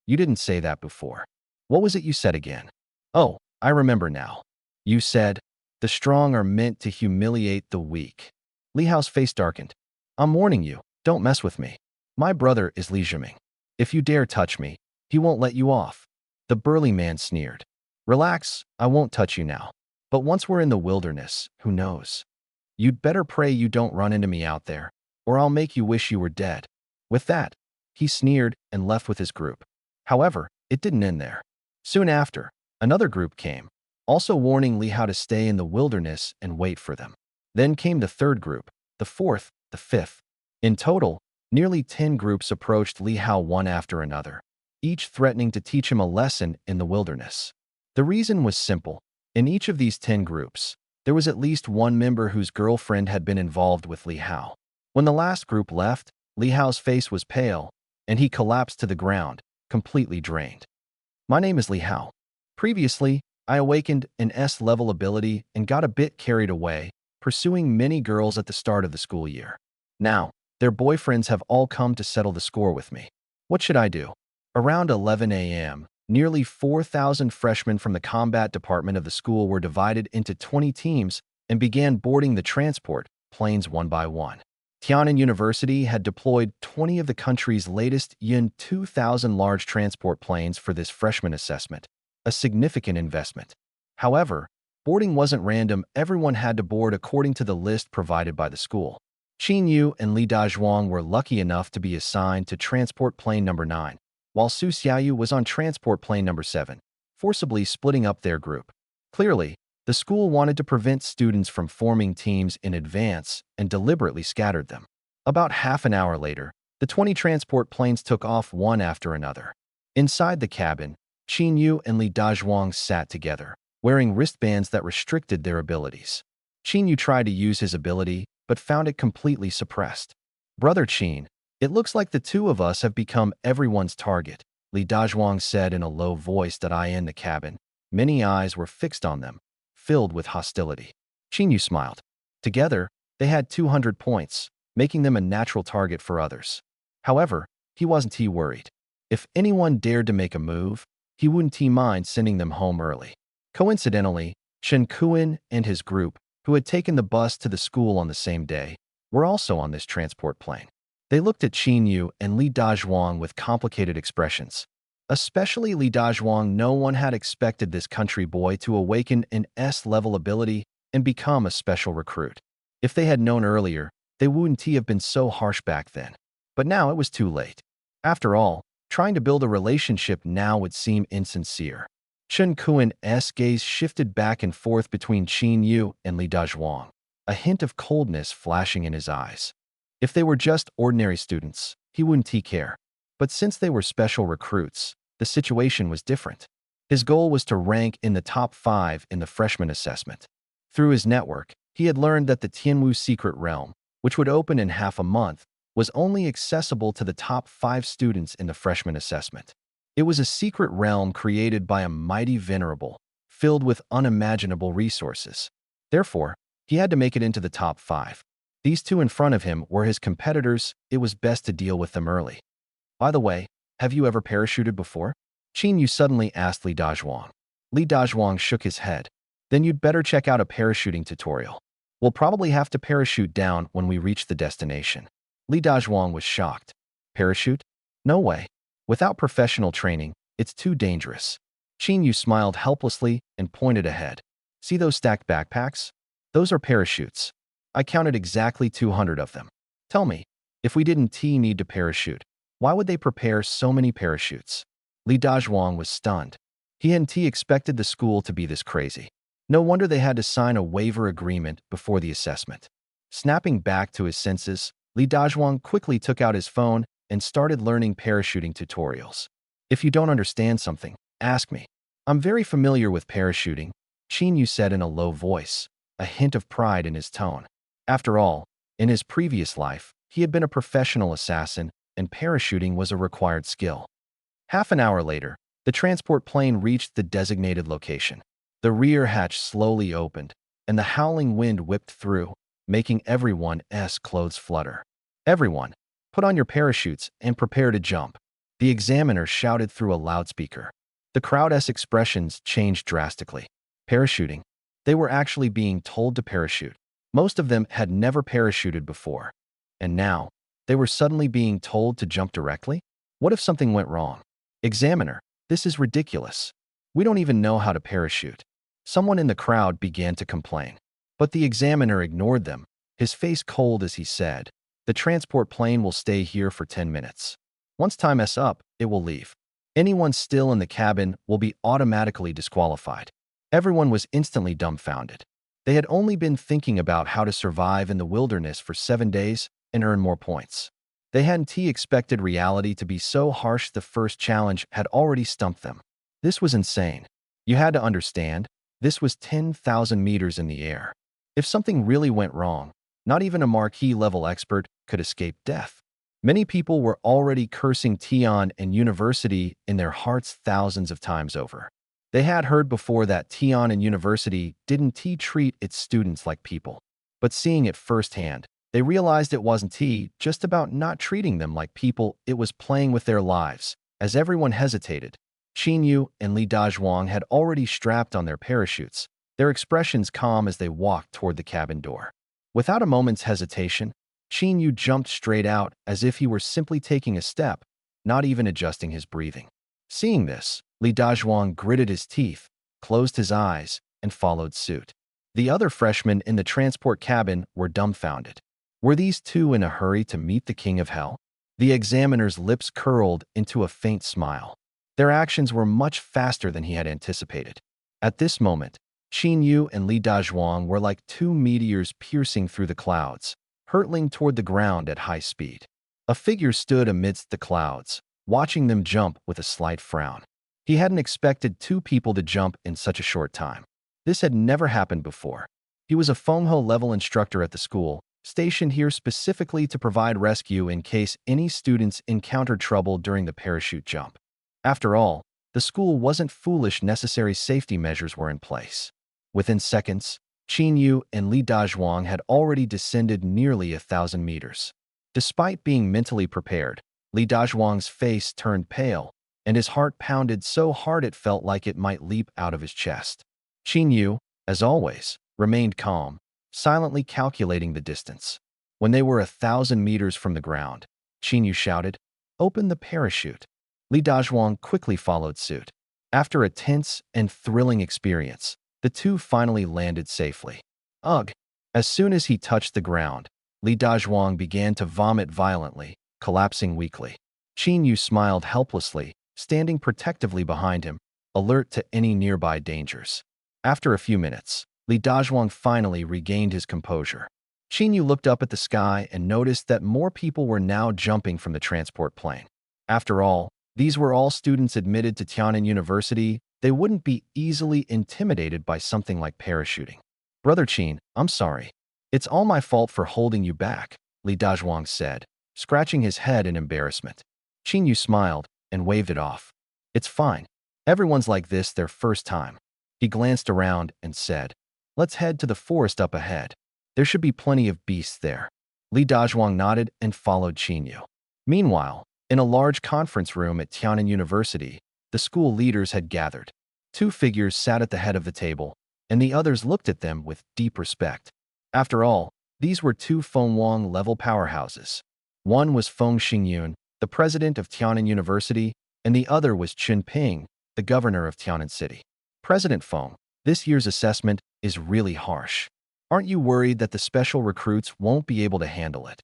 You didn't say that before. What was it you said again?" "Oh, I remember now. You said, the strong are meant to humiliate the weak." Li Hao's face darkened. "I'm warning you, don't mess with me. My brother is Li Zhiming. If you dare touch me, he won't let you off." The burly man sneered. "Relax, I won't touch you now. But once we're in the wilderness, who knows? You'd better pray you don't run into me out there, or I'll make you wish you were dead." With that, he sneered and left with his group. However, it didn't end there. Soon after, another group came, also warning Li Hao to stay in the wilderness and wait for them. Then came the third group, the fourth, the fifth. In total, nearly 10 groups approached Li Hao one after another, each threatening to teach him a lesson in the wilderness. The reason was simple. In each of these 10 groups, there was at least one member whose girlfriend had been involved with Li Hao. When the last group left, Li Hao's face was pale, and he collapsed to the ground, completely drained. "My name is Li Hao. Previously, I awakened an S-level ability and got a bit carried away, pursuing many girls at the start of the school year. Now, their boyfriends have all come to settle the score with me. What should I do?" Around 11 a.m., nearly 4,000 freshmen from the combat department of the school were divided into 20 teams and began boarding the transport planes one by one. Tiannan University had deployed 20 of the country's latest Yin 2000 large transport planes for this freshman assessment, a significant investment. However, boarding wasn't random. Everyone had to board according to the list provided by the school. Qin Yu and Li Dazhuang were lucky enough to be assigned to transport plane number 9. while Su Xiaoyu was on transport plane number 7, forcibly splitting up their group. Clearly, the school wanted to prevent students from forming teams in advance and deliberately scattered them. About half an hour later, the 20 transport planes took off one after another. Inside the cabin, Qin Yu and Li Dazhuang sat together, wearing wristbands that restricted their abilities. Qin Yu tried to use his ability, but found it completely suppressed. "Brother Qin, it looks like the two of us have become everyone's target," Li Dazhuang said in a low voice that in the cabin. Many eyes were fixed on them, filled with hostility. Qin Yu smiled. Together, they had 200 points, making them a natural target for others. However, he wasn't too worried. If anyone dared to make a move, he wouldn't mind sending them home early. Coincidentally, Shen Kuan and his group, who had taken the bus to the school on the same day, were also on this transport plane. They looked at Qin Yu and Li Dazhuang with complicated expressions. Especially Li Dazhuang, no one had expected this country boy to awaken an S-level ability and become a special recruit. If they had known earlier, they wouldn't have been so harsh back then. But now it was too late. After all, trying to build a relationship now would seem insincere. Shen Kuan's gaze shifted back and forth between Qin Yu and Li Dazhuang, a hint of coldness flashing in his eyes. If they were just ordinary students, he wouldn't care. But since they were special recruits, the situation was different. His goal was to rank in the top 5 in the freshman assessment. Through his network, he had learned that the Tianwu Secret Realm, which would open in half a month, was only accessible to the top 5 students in the freshman assessment. It was a secret realm created by a mighty venerable, filled with unimaginable resources. Therefore, he had to make it into the top 5. These two in front of him were his competitors. It was best to deal with them early. By the way, have you ever parachuted before? Qin Yu suddenly asked Li Dazhuang. Li Dazhuang shook his head. Then you'd better check out a parachuting tutorial. We'll probably have to parachute down when we reach the destination. Li Dazhuang was shocked. Parachute? No way. Without professional training, it's too dangerous. Qin Yu smiled helplessly and pointed ahead. See those stacked backpacks? Those are parachutes. I counted exactly 200 of them. Tell me, if we didn't need to parachute, why would they prepare so many parachutes? Li Dazhuang was stunned. He hadn't expected the school to be this crazy. No wonder they had to sign a waiver agreement before the assessment. Snapping back to his senses, Li Dazhuang quickly took out his phone and started learning parachuting tutorials. If you don't understand something, ask me. I'm very familiar with parachuting, Qin Yu said in a low voice, a hint of pride in his tone. After all, in his previous life, he had been a professional assassin, and parachuting was a required skill. Half an hour later, the transport plane reached the designated location. The rear hatch slowly opened, and the howling wind whipped through, making everyone's clothes flutter. Everyone, put on your parachutes and prepare to jump, the examiner shouted through a loudspeaker. The crowd's expressions changed drastically. Parachuting. They were actually being told to parachute. Most of them had never parachuted before. And now, they were suddenly being told to jump directly? What if something went wrong? Examiner, this is ridiculous. We don't even know how to parachute. Someone in the crowd began to complain. But the examiner ignored them, his face cold as he said, the transport plane will stay here for 10 minutes. Once time's up, it will leave. Anyone still in the cabin will be automatically disqualified. Everyone was instantly dumbfounded. They had only been thinking about how to survive in the wilderness for 7 days and earn more points. They hadn't expected reality to be so harsh. The first challenge had already stumped them. This was insane. You had to understand, this was 10,000 meters in the air. If something really went wrong, not even a marquee-level expert could escape death. Many people were already cursing Tian and University in their hearts thousands of times over. They had heard before that Tian and University didn't treat its students like people. But seeing it firsthand, they realized it wasn't just about not treating them like people, it was playing with their lives. As everyone hesitated, Qin Yu and Li Dazhuang had already strapped on their parachutes, their expressions calm as they walked toward the cabin door. Without a moment's hesitation, Qin Yu jumped straight out as if he were simply taking a step, not even adjusting his breathing. Seeing this, Li Dazhuang gritted his teeth, closed his eyes, and followed suit. The other freshmen in the transport cabin were dumbfounded. Were these two in a hurry to meet the King of Hell? The examiner's lips curled into a faint smile. Their actions were much faster than he had anticipated. At this moment, Qin Yu and Li Dazhuang were like two meteors piercing through the clouds, hurtling toward the ground at high speed. A figure stood amidst the clouds, watching them jump with a slight frown. He hadn't expected two people to jump in such a short time. This had never happened before. He was a Fenghe-level instructor at the school, stationed here specifically to provide rescue in case any students encountered trouble during the parachute jump. After all, the school wasn't foolish. Necessary safety measures were in place. Within seconds, Qin Yu and Li Dazhuang had already descended nearly 1,000 meters. Despite being mentally prepared, Li Dazhuang's face turned pale, and his heart pounded so hard it felt like it might leap out of his chest. Qin Yu, as always, remained calm, silently calculating the distance. When they were 1,000 meters from the ground, Qin Yu shouted, "Open the parachute." Li Dazhuang quickly followed suit. After a tense and thrilling experience, the two finally landed safely. Ugh! As soon as he touched the ground, Li Dazhuang began to vomit violently, collapsing weakly. Qin Yu smiled helplessly, standing protectively behind him, alert to any nearby dangers. After a few minutes, Li Dazhuang finally regained his composure. Qin Yu looked up at the sky and noticed that more people were now jumping from the transport plane. After all, these were all students admitted to Tiannan University. They wouldn't be easily intimidated by something like parachuting. "Brother Qin, I'm sorry. It's all my fault for holding you back," Li Dazhuang said, scratching his head in embarrassment. Qin Yu smiled and waved it off. "It's fine. Everyone's like this their first time." He glanced around and said, "Let's head to the forest up ahead. There should be plenty of beasts there." Li Dazhuang nodded and followed Qin Yu. Meanwhile, in a large conference room at Tiannan University, the school leaders had gathered. Two figures sat at the head of the table, and the others looked at them with deep respect. After all, these were two Fenghe-level powerhouses. One was Feng Xingyun, the president of Tiannan University, and the other was Chen Ping, the governor of Tiannan City. "President Feng, this year's assessment is really harsh. Aren't you worried that the special recruits won't be able to handle it?"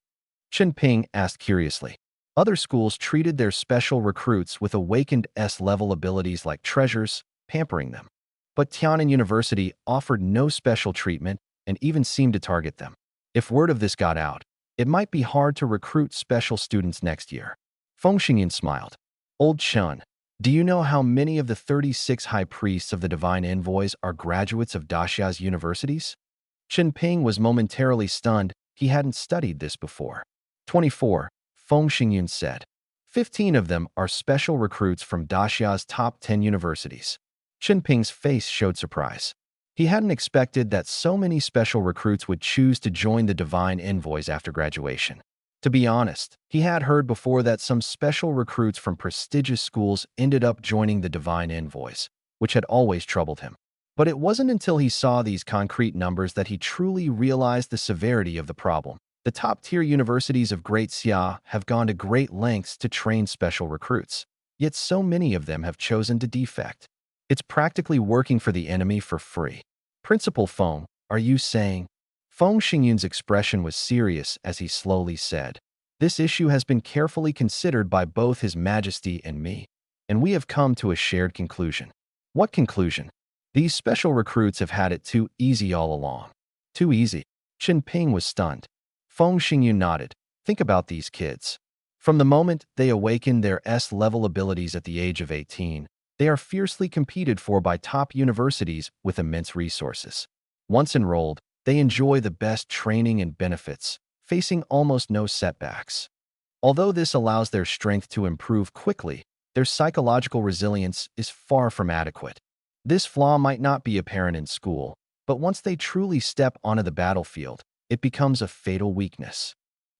Chen Ping asked curiously. Other schools treated their special recruits with awakened S-level abilities like treasures, pampering them. But Tiannan University offered no special treatment and even seemed to target them. If word of this got out, it might be hard to recruit special students next year. Feng Xingyin smiled. "Old Chen, do you know how many of the 36 high priests of the divine envoys are graduates of Daxia's universities?" Chen Ping was momentarily stunned. He hadn't studied this before. 24, Feng Xingyun said. 15 of them are special recruits from Daxia's top 10 universities. Chen Ping's face showed surprise. He hadn't expected that so many special recruits would choose to join the divine envoys after graduation. To be honest, he had heard before that some special recruits from prestigious schools ended up joining the divine envoys, which had always troubled him. But it wasn't until he saw these concrete numbers that he truly realized the severity of the problem. The top-tier universities of Great Xia have gone to great lengths to train special recruits, yet so many of them have chosen to defect. It's practically working for the enemy for free. "Principal Feng, are you saying?" Feng Xingyun's expression was serious as he slowly said, "This issue has been carefully considered by both His Majesty and me, and we have come to a shared conclusion." "What conclusion?" "These special recruits have had it too easy all along." "Too easy?" Chen Ping was stunned. Feng Xingyun nodded. "Think about these kids. From the moment they awaken their S-level abilities at the age of 18, they are fiercely competed for by top universities with immense resources. Once enrolled, they enjoy the best training and benefits, facing almost no setbacks. Although this allows their strength to improve quickly, their psychological resilience is far from adequate. This flaw might not be apparent in school, but once they truly step onto the battlefield, it becomes a fatal weakness.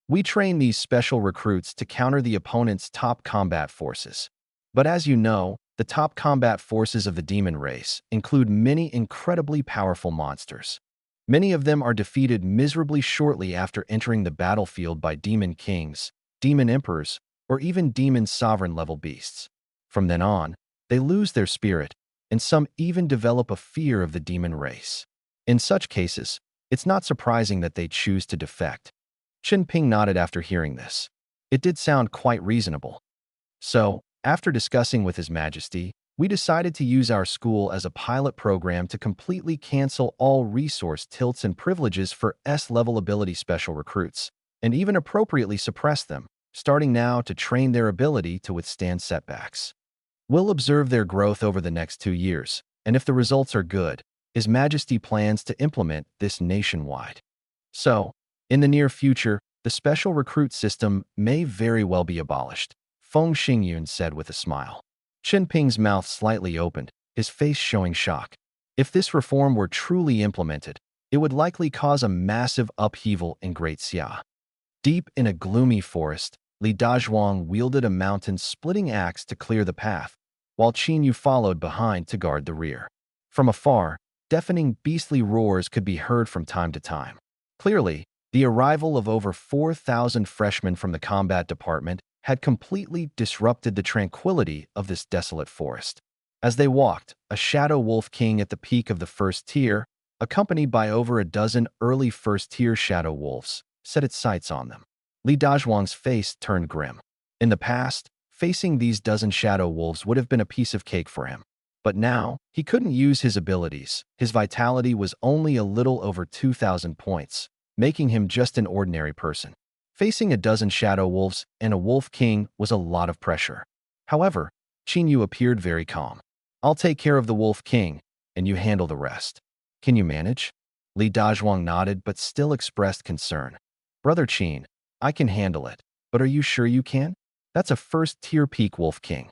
We train these special recruits to counter the opponent's top combat forces. But as you know, the top combat forces of the demon race include many incredibly powerful monsters. Many of them are defeated miserably shortly after entering the battlefield by demon kings, demon emperors, or even demon sovereign-level beasts. From then on, they lose their spirit, and some even develop a fear of the demon race. In such cases, it's not surprising that they choose to defect. Chen Ping nodded after hearing this. It did sound quite reasonable. So, after discussing with His Majesty, we decided to use our school as a pilot program to completely cancel all resource tilts and privileges for S-level ability special recruits, and even appropriately suppress them, starting now to train their ability to withstand setbacks. We'll observe their growth over the next 2 years, and if the results are good, His Majesty plans to implement this nationwide. So, in the near future, the special recruit system may very well be abolished, Feng Xingyun said with a smile. Qin Ping's mouth slightly opened, his face showing shock. If this reform were truly implemented, it would likely cause a massive upheaval in Great Xia. Deep in a gloomy forest, Li Dazhuang wielded a mountain-splitting axe to clear the path, while Qin Yu followed behind to guard the rear. From afar, deafening beastly roars could be heard from time to time. Clearly, the arrival of over 4,000 freshmen from the combat department had completely disrupted the tranquility of this desolate forest. As they walked, a shadow wolf king at the peak of the first tier, accompanied by over a dozen early first-tier shadow wolves, set its sights on them. Li Dazhuang's face turned grim. In the past, facing these dozen shadow wolves would have been a piece of cake for him. But now, he couldn't use his abilities. His vitality was only a little over 2,000 points, making him just an ordinary person. Facing a dozen shadow wolves and a wolf king was a lot of pressure. However, Qin Yu appeared very calm. I'll take care of the wolf king, and you handle the rest. Can you manage? Li Dazhuang nodded but still expressed concern. Brother Qin, I can handle it, but are you sure you can? That's a first-tier peak wolf king.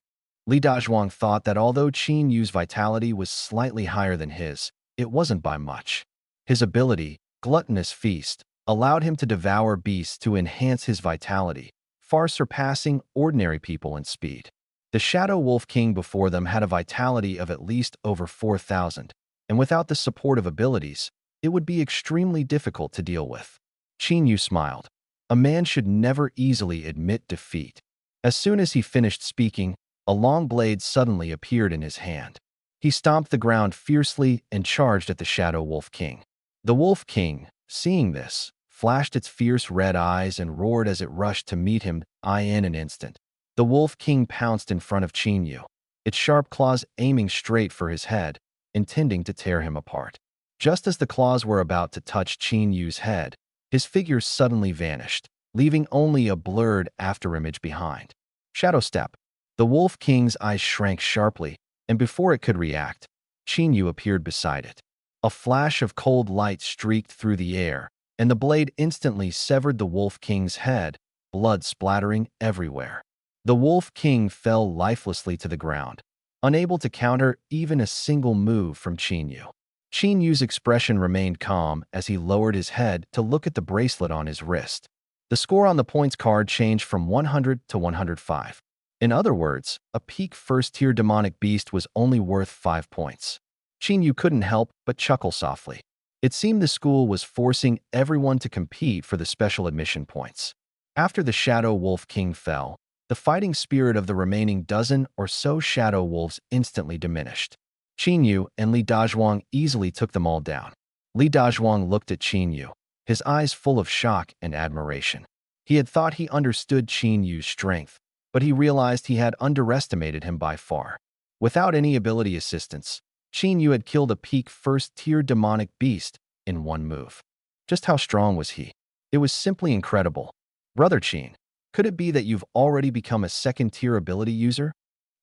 Li Dazhuang thought that although Qin Yu's vitality was slightly higher than his, it wasn't by much. His ability, Gluttonous Feast, allowed him to devour beasts to enhance his vitality, far surpassing ordinary people in speed. The Shadow Wolf King before them had a vitality of at least over 4,000, and without the support of abilities, it would be extremely difficult to deal with. Qin Yu smiled. A man should never easily admit defeat. As soon as he finished speaking, a long blade suddenly appeared in his hand. He stomped the ground fiercely and charged at the Shadow Wolf King. The Wolf King, seeing this, flashed its fierce red eyes and roared as it rushed to meet him in an instant. The Wolf King pounced in front of Qin Yu, its sharp claws aiming straight for his head, intending to tear him apart. Just as the claws were about to touch Qin Yu's head, his figure suddenly vanished, leaving only a blurred afterimage behind. Shadow Step. The Wolf King's eyes shrank sharply, and before it could react, Qin Yu appeared beside it. A flash of cold light streaked through the air, and the blade instantly severed the Wolf King's head, blood splattering everywhere. The Wolf King fell lifelessly to the ground, unable to counter even a single move from Qin Yu. Qin Yu's expression remained calm as he lowered his head to look at the bracelet on his wrist. The score on the points card changed from 100 to 105. In other words, a peak first-tier demonic beast was only worth 5 points. Qin Yu couldn't help but chuckle softly. It seemed the school was forcing everyone to compete for the special admission points. After the Shadow Wolf King fell, the fighting spirit of the remaining dozen or so shadow wolves instantly diminished. Qin Yu and Li Dazhuang easily took them all down. Li Dazhuang looked at Qin Yu, his eyes full of shock and admiration. He had thought he understood Qin Yu's strength, but he realized he had underestimated him by far. Without any ability assistance, Qin Yu had killed a peak first-tier demonic beast in one move. Just how strong was he? It was simply incredible. Brother Qin, could it be that you've already become a second-tier ability user?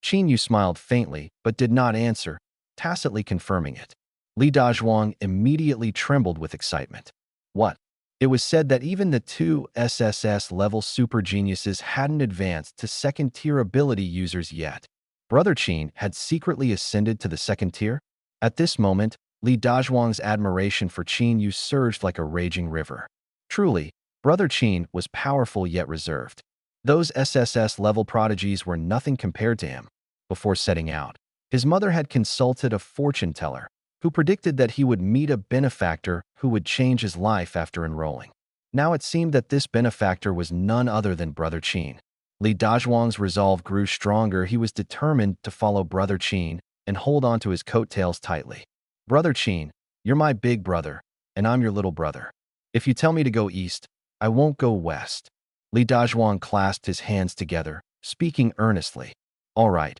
Qin Yu smiled faintly but did not answer, tacitly confirming it. Li Dazhuang immediately trembled with excitement. What? It was said that even the 2 SSS-level super geniuses hadn't advanced to second-tier ability users yet. Brother Qin had secretly ascended to the second tier? At this moment, Li Dazhuang's admiration for Qin Yu surged like a raging river. Truly, Brother Qin was powerful yet reserved. Those SSS-level prodigies were nothing compared to him. Before setting out, his mother had consulted a fortune teller, who predicted that he would meet a benefactor who would change his life after enrolling. Now it seemed that this benefactor was none other than Brother Qin. Li Dazhuang's resolve grew stronger. He was determined to follow Brother Qin and hold on to his coattails tightly. Brother Qin, you're my big brother, and I'm your little brother. If you tell me to go east, I won't go west. Li Dazhuang clasped his hands together, speaking earnestly. All right,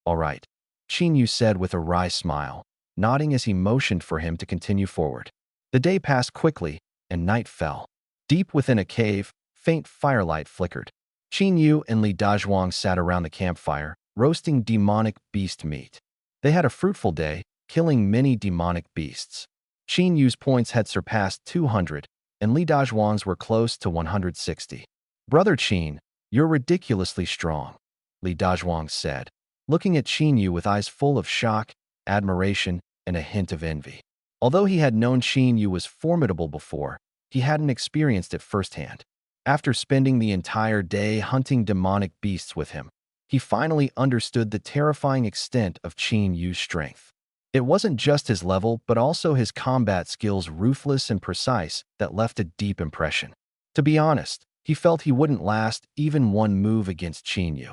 all right, Qin Yu said with a wry smile, nodding as he motioned for him to continue forward. The day passed quickly, and night fell. Deep within a cave, faint firelight flickered. Qin Yu and Li Dazhuang sat around the campfire, roasting demonic beast meat. They had a fruitful day, killing many demonic beasts. Qin Yu's points had surpassed 200, and Li Dazhuang's were close to 160. Brother Qin, you're ridiculously strong, Li Dazhuang said, looking at Qin Yu with eyes full of shock, admiration, and a hint of envy. Although he had known Qin Yu was formidable before, he hadn't experienced it firsthand. After spending the entire day hunting demonic beasts with him, he finally understood the terrifying extent of Qin Yu's strength. It wasn't just his level, but also his combat skills, ruthless and precise, that left a deep impression. To be honest, he felt he wouldn't last even one move against Qin Yu.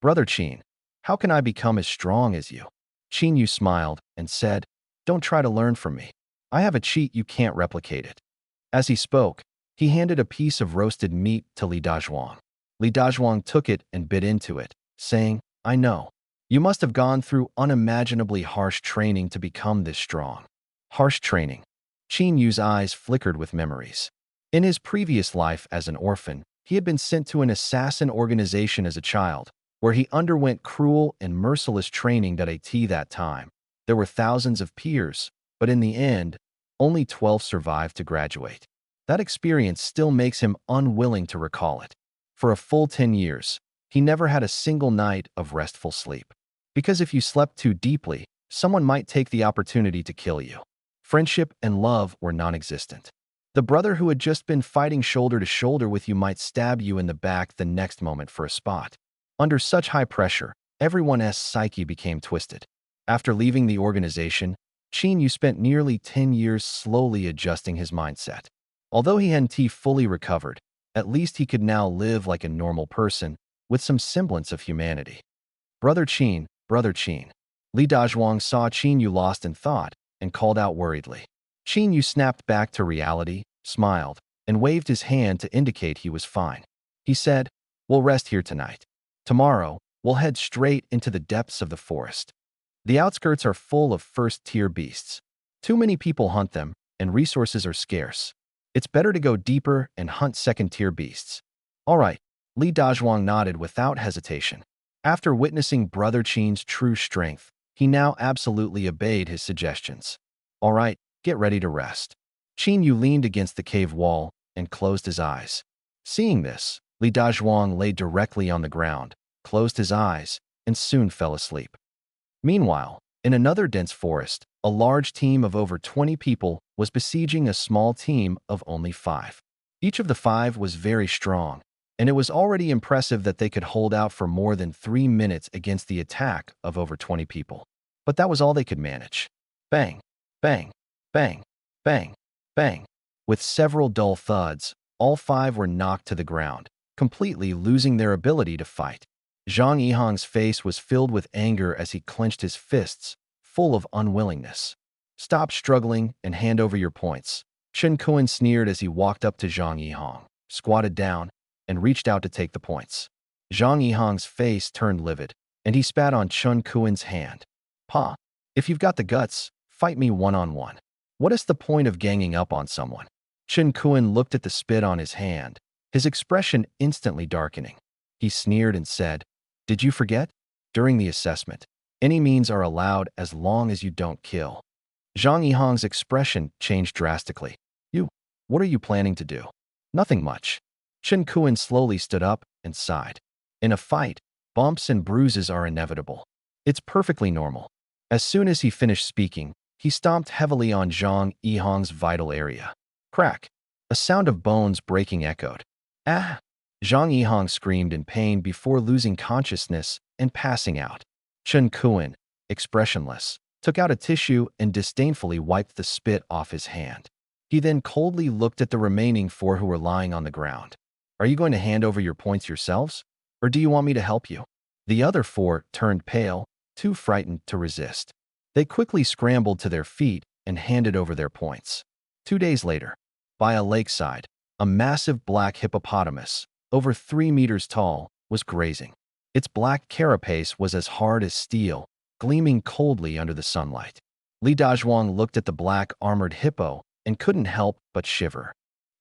Brother Qin, how can I become as strong as you? Qin Yu smiled and said, don't try to learn from me. I have a cheat, you can't replicate it. As he spoke, he handed a piece of roasted meat to Li Dazhuang. Li Dazhuang took it and bit into it, saying, I know. You must have gone through unimaginably harsh training to become this strong. Harsh training. Qin Yu's eyes flickered with memories. In his previous life as an orphan, he had been sent to an assassin organization as a child, where he underwent cruel and merciless training that time. There were thousands of peers, but in the end, only 12 survived to graduate. That experience still makes him unwilling to recall it. For a full 10 years, he never had a single night of restful sleep. Because if you slept too deeply, someone might take the opportunity to kill you. Friendship and love were non-existent. The brother who had just been fighting shoulder to shoulder with you might stab you in the back the next moment for a spot. Under such high pressure, everyone's psyche became twisted. After leaving the organization, Qin Yu spent nearly 10 years slowly adjusting his mindset. Although he hadn't fully recovered, at least he could now live like a normal person, with some semblance of humanity. Brother Qin, Li Dazhuang saw Qin Yu lost in thought and called out worriedly. Qin Yu snapped back to reality, smiled, and waved his hand to indicate he was fine. He said, we'll rest here tonight. Tomorrow, we'll head straight into the depths of the forest. The outskirts are full of first-tier beasts. Too many people hunt them, and resources are scarce. It's better to go deeper and hunt second-tier beasts. All right, Li Dazhuang nodded without hesitation. After witnessing Brother Qin's true strength, he now absolutely obeyed his suggestions. All right, get ready to rest. Qin Yu leaned against the cave wall and closed his eyes. Seeing this, Li Dazhuang lay directly on the ground, closed his eyes, and soon fell asleep. Meanwhile, in another dense forest, a large team of over 20 people was besieging a small team of only 5. Each of the 5 was very strong, and it was already impressive that they could hold out for more than 3 minutes against the attack of over 20 people. But that was all they could manage. Bang, bang, bang, bang, bang. With several dull thuds, all 5 were knocked to the ground, completely losing their ability to fight. Zhang Yihang's face was filled with anger as he clenched his fists, full of unwillingness. Stop struggling and hand over your points. Chen Kuan sneered as he walked up to Zhang Yihang, squatted down, and reached out to take the points. Zhang Yihang's face turned livid, and he spat on Chen Kuan's hand. Pa, if you've got the guts, fight me one-on-one. What is the point of ganging up on someone? Chen Kuan looked at the spit on his hand, his expression instantly darkening. He sneered and said, did you forget? During the assessment, any means are allowed as long as you don't kill. Zhang Yihang's expression changed drastically. What are you planning to do? Nothing much. Chen Kuan slowly stood up and sighed. In a fight, bumps and bruises are inevitable. It's perfectly normal. As soon as he finished speaking, he stomped heavily on Zhang Yihang's vital area. Crack! A sound of bones breaking echoed. Ah! Zhang Yihang screamed in pain before losing consciousness and passing out. Chen Kuan, expressionless, took out a tissue and disdainfully wiped the spit off his hand. He then coldly looked at the remaining 4 who were lying on the ground. Are you going to hand over your points yourselves? Or do you want me to help you? The other 4 turned pale, too frightened to resist. They quickly scrambled to their feet and handed over their points. 2 days later, by a lakeside, a massive black hippopotamus, over 3 meters tall, was grazing. Its black carapace was as hard as steel, gleaming coldly under the sunlight. Li Dazhuang looked at the black armored hippo and couldn't help but shiver.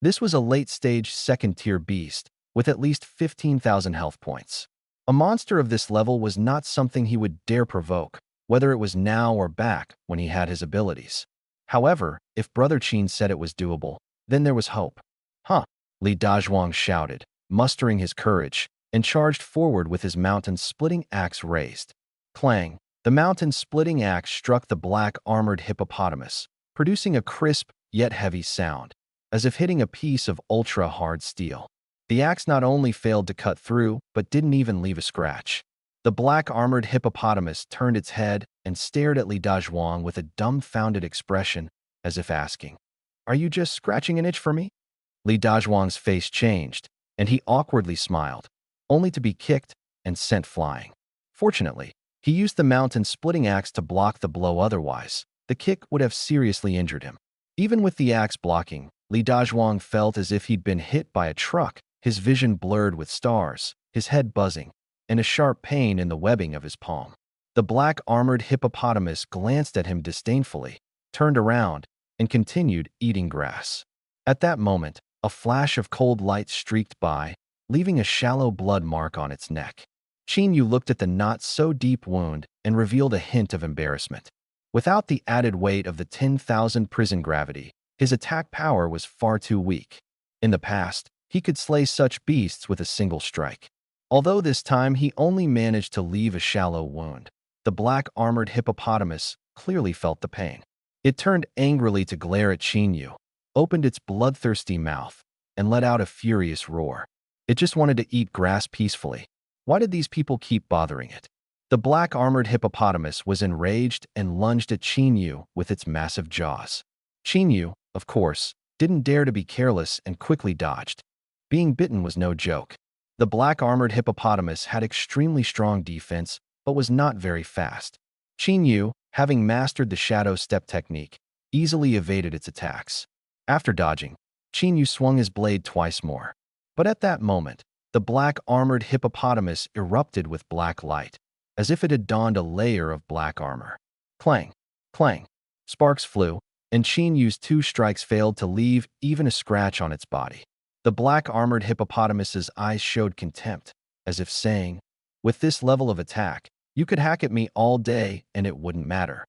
This was a late-stage second-tier beast with at least 15,000 health points. A monster of this level was not something he would dare provoke, whether it was now or back when he had his abilities. However, if Brother Qin said it was doable, then there was hope. Huh, Li Dazhuang shouted, mustering his courage, and charged forward with his mountain-splitting axe raised. Clang! The mountain-splitting axe struck the black armored hippopotamus, producing a crisp yet heavy sound, as if hitting a piece of ultra-hard steel. The axe not only failed to cut through, but didn't even leave a scratch. The black armored hippopotamus turned its head and stared at Li Dazhuang with a dumbfounded expression, as if asking, "Are you just scratching an itch for me?" Li Dazhuang's face changed, and he awkwardly smiled, only to be kicked and sent flying. Fortunately, he used the mountain-splitting axe to block the blow. Otherwise, the kick would have seriously injured him. Even with the axe blocking, Li Dazhuang felt as if he'd been hit by a truck, his vision blurred with stars, his head buzzing, and a sharp pain in the webbing of his palm. The black armored hippopotamus glanced at him disdainfully, turned around, and continued eating grass. At that moment, a flash of cold light streaked by, leaving a shallow blood mark on its neck. Qin Yu looked at the not-so-deep wound and revealed a hint of embarrassment. Without the added weight of the 10,000 prison gravity, his attack power was far too weak. In the past, he could slay such beasts with a single strike. Although this time he only managed to leave a shallow wound, the black armored hippopotamus clearly felt the pain. It turned angrily to glare at Qin Yu, opened its bloodthirsty mouth, and let out a furious roar. It just wanted to eat grass peacefully. Why did these people keep bothering it? The black armored hippopotamus was enraged and lunged at Qin Yu with its massive jaws. Qin Yu, of course, didn't dare to be careless and quickly dodged. Being bitten was no joke. The black armored hippopotamus had extremely strong defense, but was not very fast. Qin Yu, having mastered the shadow step technique, easily evaded its attacks. After dodging, Qin Yu swung his blade twice more. But at that moment, the black armored hippopotamus erupted with black light, as if it had donned a layer of black armor. Clang! Clang! Sparks flew, and Qin Yu's 2 strikes failed to leave even a scratch on its body. The black armored hippopotamus's eyes showed contempt, as if saying, "With this level of attack, you could hack at me all day and it wouldn't matter."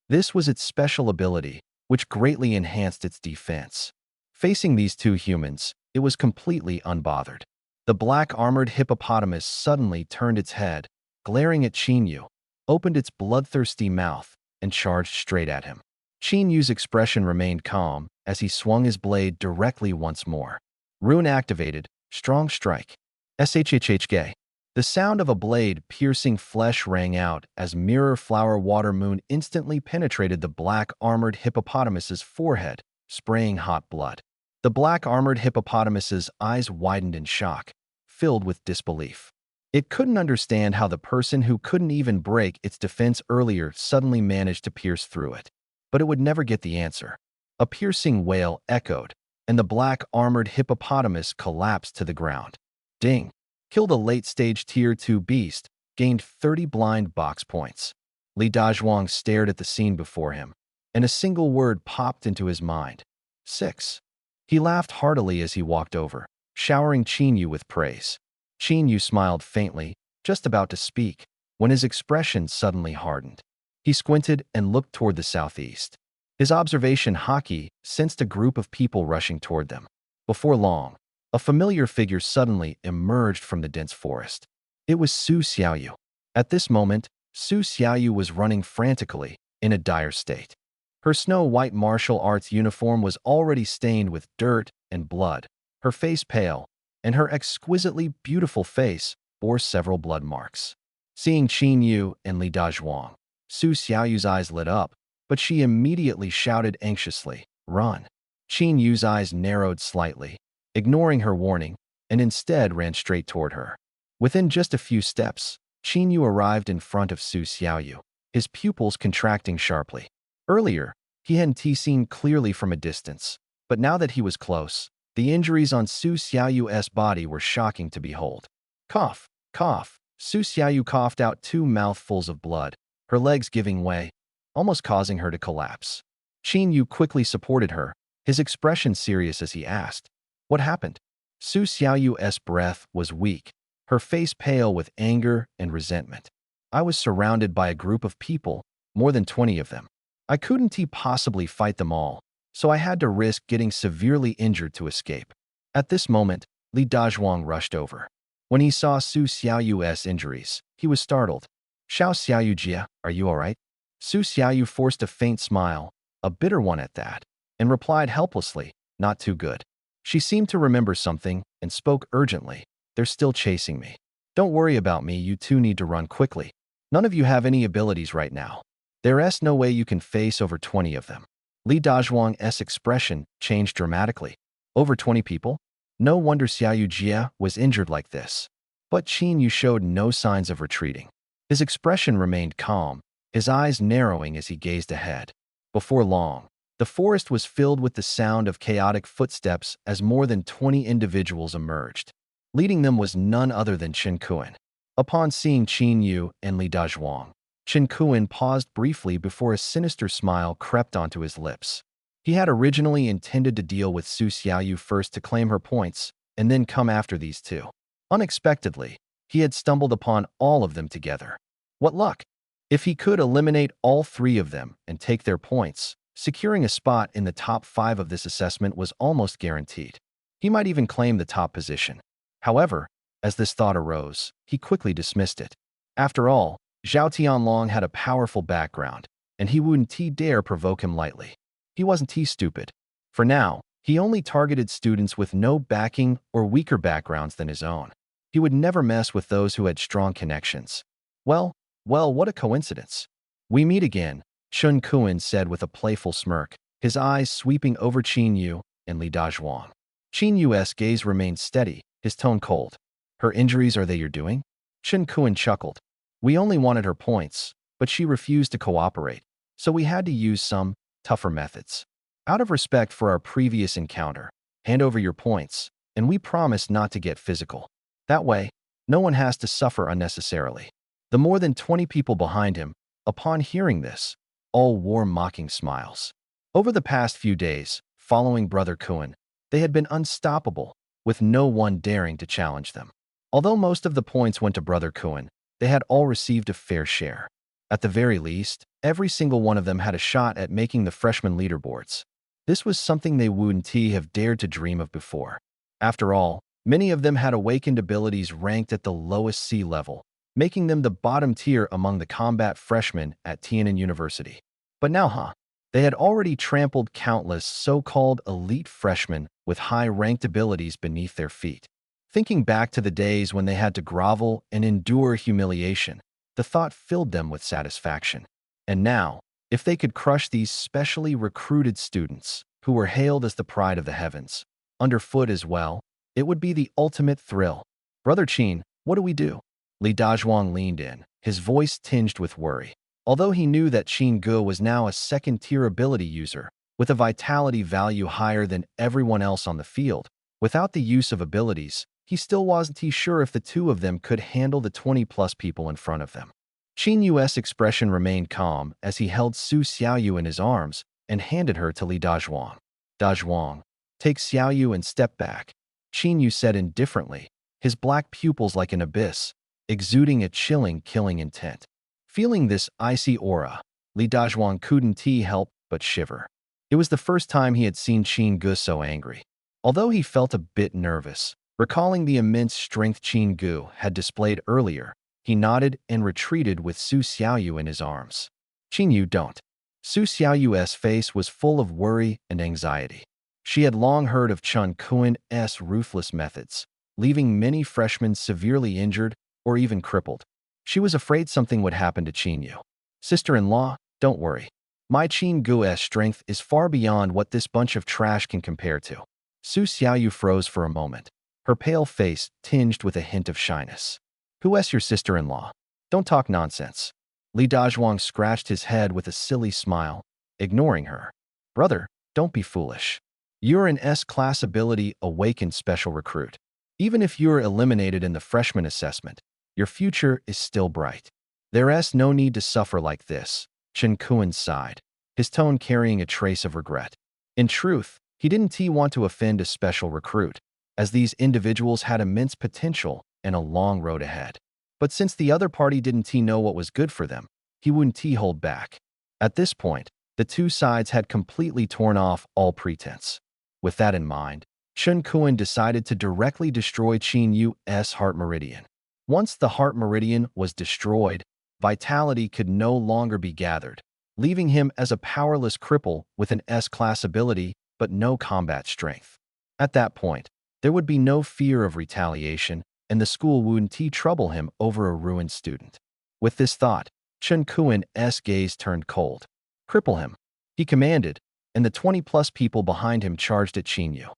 This was its special ability, which greatly enhanced its defense. Facing these 2 humans, it was completely unbothered. The black armored hippopotamus suddenly turned its head, glaring at Qin Yu, opened its bloodthirsty mouth, and charged straight at him. Qin Yu's expression remained calm as he swung his blade directly once more. Rune activated, strong strike. SHHHK. The sound of a blade piercing flesh rang out as Mirror Flower Water Moon instantly penetrated the black armored hippopotamus's forehead, spraying hot blood. The black armored hippopotamus's eyes widened in shock, filled with disbelief. It couldn't understand how the person who couldn't even break its defense earlier suddenly managed to pierce through it. But it would never get the answer. A piercing wail echoed, and the black armored hippopotamus collapsed to the ground. Ding! Killed a late-stage Tier 2 beast, gained 30 blind box points. Li Dazhuang stared at the scene before him, and a single word popped into his mind. 6. He laughed heartily as he walked over, showering Qin Yu with praise. Qin Yu smiled faintly, just about to speak, when his expression suddenly hardened. He squinted and looked toward the southeast. His observation haki sensed a group of people rushing toward them. Before long, a familiar figure suddenly emerged from the dense forest. It was Su Xiaoyu. At this moment, Su Xiaoyu was running frantically, in a dire state. Her snow-white martial arts uniform was already stained with dirt and blood, her face pale, and her exquisitely beautiful face bore several blood marks. Seeing Qin Yu and Li Dazhuang, Su Xiaoyu's eyes lit up, but she immediately shouted anxiously, "Run!" Qin Yu's eyes narrowed slightly, ignoring her warning, and instead ran straight toward her. Within just a few steps, Qin Yu arrived in front of Su Xiaoyu, his pupils contracting sharply. Earlier, he hadn't seen clearly from a distance, but now that he was close, The injuries on Su Xiaoyu's body were shocking to behold. Cough, cough. Su Xiaoyu coughed out 2 mouthfuls of blood, her legs giving way, almost causing her to collapse. Qin Yu quickly supported her, his expression serious as he asked, "What happened?" Su Xiaoyu's breath was weak, her face pale with anger and resentment. "I was surrounded by a group of people, more than 20 of them. I couldn't possibly fight them all, so I had to risk getting severely injured to escape." At this moment, Li Dazhuang rushed over. When he saw Su Xiaoyu's injuries, he was startled. "Xiao Xiaoyujia, are you all right?" Su Xiaoyu forced a faint smile, a bitter one at that, and replied helplessly, "Not too good." She seemed to remember something and spoke urgently. "They're still chasing me. Don't worry about me, you two need to run quickly. None of you have any abilities right now. There's no way you can face over 20 of them." Li Dazhuang's expression changed dramatically. Over 20 people? No wonder Xiaoyu Jia was injured like this. But Qin Yu showed no signs of retreating. His expression remained calm, his eyes narrowing as he gazed ahead. Before long, the forest was filled with the sound of chaotic footsteps as more than 20 individuals emerged. Leading them was none other than Chen Kuan. Upon seeing Qin Yu and Li Dazhuang, Chen Kuan paused briefly before a sinister smile crept onto his lips. He had originally intended to deal with Su Xiaoyu first to claim her points, and then come after these two. Unexpectedly, he had stumbled upon all of them together. What luck! If he could eliminate all 3 of them and take their points, securing a spot in the top 5 of this assessment was almost guaranteed. He might even claim the top position. However, as this thought arose, he quickly dismissed it. After all, Zhao Tianlong had a powerful background, and he wouldn't dare provoke him lightly. He wasn't stupid. For now, he only targeted students with no backing or weaker backgrounds than his own. He would never mess with those who had strong connections. Well, what a coincidence. "We meet again," Chun Kuan said with a playful smirk, his eyes sweeping over Qin Yu and Li Dazhuang. Qin Yu's gaze remained steady, his tone cold. "Her injuries, are they your doing?" Chun Kuan chuckled. "We only wanted her points, but she refused to cooperate, so we had to use some tougher methods. Out of respect for our previous encounter, hand over your points, and we promise not to get physical. That way, no one has to suffer unnecessarily." The more than 20 people behind him, upon hearing this, all wore mocking smiles. Over the past few days, following Brother Kuan, they had been unstoppable, with no one daring to challenge them. Although most of the points went to Brother Kuan, they had all received a fair share. At the very least, every single one of them had a shot at making the freshman leaderboards. This was something they wouldn't have dared to dream of before. After all, many of them had awakened abilities ranked at the lowest C level, making them the bottom tier among the combat freshmen at Tiananmen University. But now, they had already trampled countless so-called elite freshmen with high-ranked abilities beneath their feet. Thinking back to the days when they had to grovel and endure humiliation, the thought filled them with satisfaction. And now, if they could crush these specially recruited students, who were hailed as the pride of the heavens, underfoot as well, it would be the ultimate thrill. "Brother Qin, what do we do?" Li Dazhuang leaned in, his voice tinged with worry. Although he knew that Qin Ge was now a second-tier ability user, with a vitality value higher than everyone else on the field, without the use of abilities, he still wasn't sure if the two of them could handle the 20-plus people in front of them. Qin Yu's expression remained calm as he held Su Xiaoyu in his arms and handed her to Li Dazhuang. "Dazhuang, take Xiaoyu and step back," Qin Yu said indifferently, his black pupils like an abyss, exuding a chilling, killing intent. Feeling this icy aura, Li Dazhuang couldn't help but shiver. It was the first time he had seen Qin Ge so angry. Although he felt a bit nervous, recalling the immense strength Qin Ge had displayed earlier, he nodded and retreated with Su Xiaoyu in his arms. "Qin Yu, don't." Su Xiaoyu's face was full of worry and anxiety. She had long heard of Chun Kuan's ruthless methods, leaving many freshmen severely injured or even crippled. She was afraid something would happen to Qin Yu. "Sister-in-law, don't worry. My Qin Ge's strength is far beyond what this bunch of trash can compare to." Su Xiaoyu froze for a moment, her pale face tinged with a hint of shyness. "Who's your sister-in-law? Don't talk nonsense." Li Dazhuang scratched his head with a silly smile, ignoring her. "Brother, don't be foolish. You're an S-class ability awakened special recruit. Even if you're eliminated in the freshman assessment, your future is still bright. There's no need to suffer like this, Chen Kuan sighed, his tone carrying a trace of regret. In truth, he didn't want to offend a special recruit, as these individuals had immense potential and a long road ahead. But since the other party didn't know what was good for them, he wouldn't hold back. At this point, the two sides had completely torn off all pretense. With that in mind, Chen Kuan decided to directly destroy Qin Yu's heart meridian. Once the heart meridian was destroyed, vitality could no longer be gathered, leaving him as a powerless cripple with an S-class ability but no combat strength. At that point, there would be no fear of retaliation, and the school wouldn't trouble him over a ruined student. With this thought, Chen Kuan's gaze turned cold. Cripple him, he commanded, and the 20-plus people behind him charged at Qin Yu.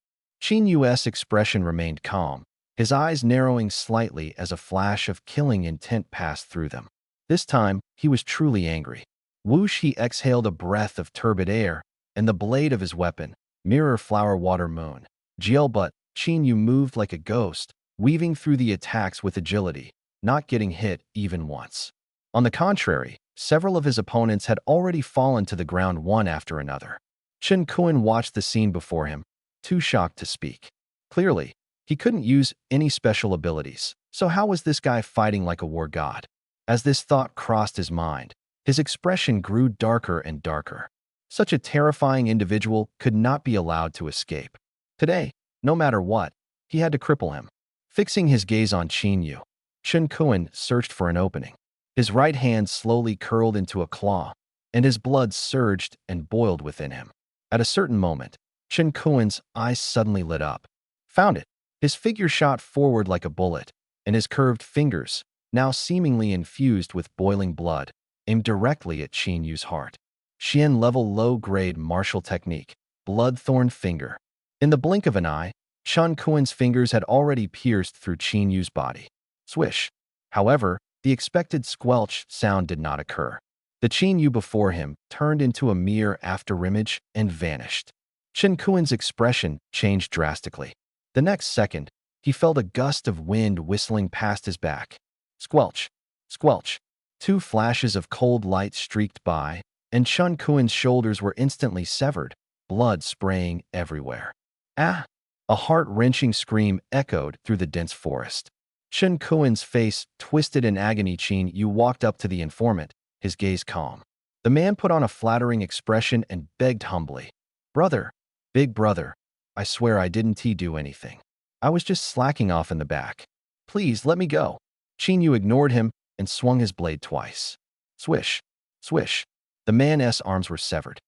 Qin Yu's expression remained calm, his eyes narrowing slightly as a flash of killing intent passed through them. This time, he was truly angry. Whoosh, he exhaled a breath of turbid air, and the blade of his weapon, Mirror Flower Water Moon, but Qin Yu moved like a ghost, weaving through the attacks with agility, not getting hit even once. On the contrary, several of his opponents had already fallen to the ground one after another. Chen Kuan watched the scene before him, too shocked to speak. Clearly, he couldn't use any special abilities, so how was this guy fighting like a war god? As this thought crossed his mind, his expression grew darker and darker. Such a terrifying individual could not be allowed to escape. Today, no matter what, he had to cripple him. Fixing his gaze on Qin Yu, Chen Kuan searched for an opening. His right hand slowly curled into a claw, and his blood surged and boiled within him. At a certain moment, Chen Kuan's eyes suddenly lit up. Found it. His figure shot forward like a bullet, and his curved fingers, now seemingly infused with boiling blood, aimed directly at Qin Yu's heart. SSS-Level low-grade martial technique, Bloodthorn Finger. In the blink of an eye, Chen Kuan's fingers had already pierced through Qin Yu's body. Swish. However, the expected squelch sound did not occur. The Qin Yu before him turned into a mere afterimage and vanished. Chen Kuan's expression changed drastically. The next second, he felt a gust of wind whistling past his back. Squelch, squelch. Two flashes of cold light streaked by, and Chen Kuan's shoulders were instantly severed, blood spraying everywhere. Ah! A heart-wrenching scream echoed through the dense forest. Chen Kuan's face twisted in agony. Qin Yu walked up to the informant, his gaze calm. The man put on a flattering expression and begged humbly. Brother, big brother, I swear I didn't do anything. I was just slacking off in the back. Please let me go. Qin Yu ignored him and swung his blade twice. Swish, swish. The man's arms were severed.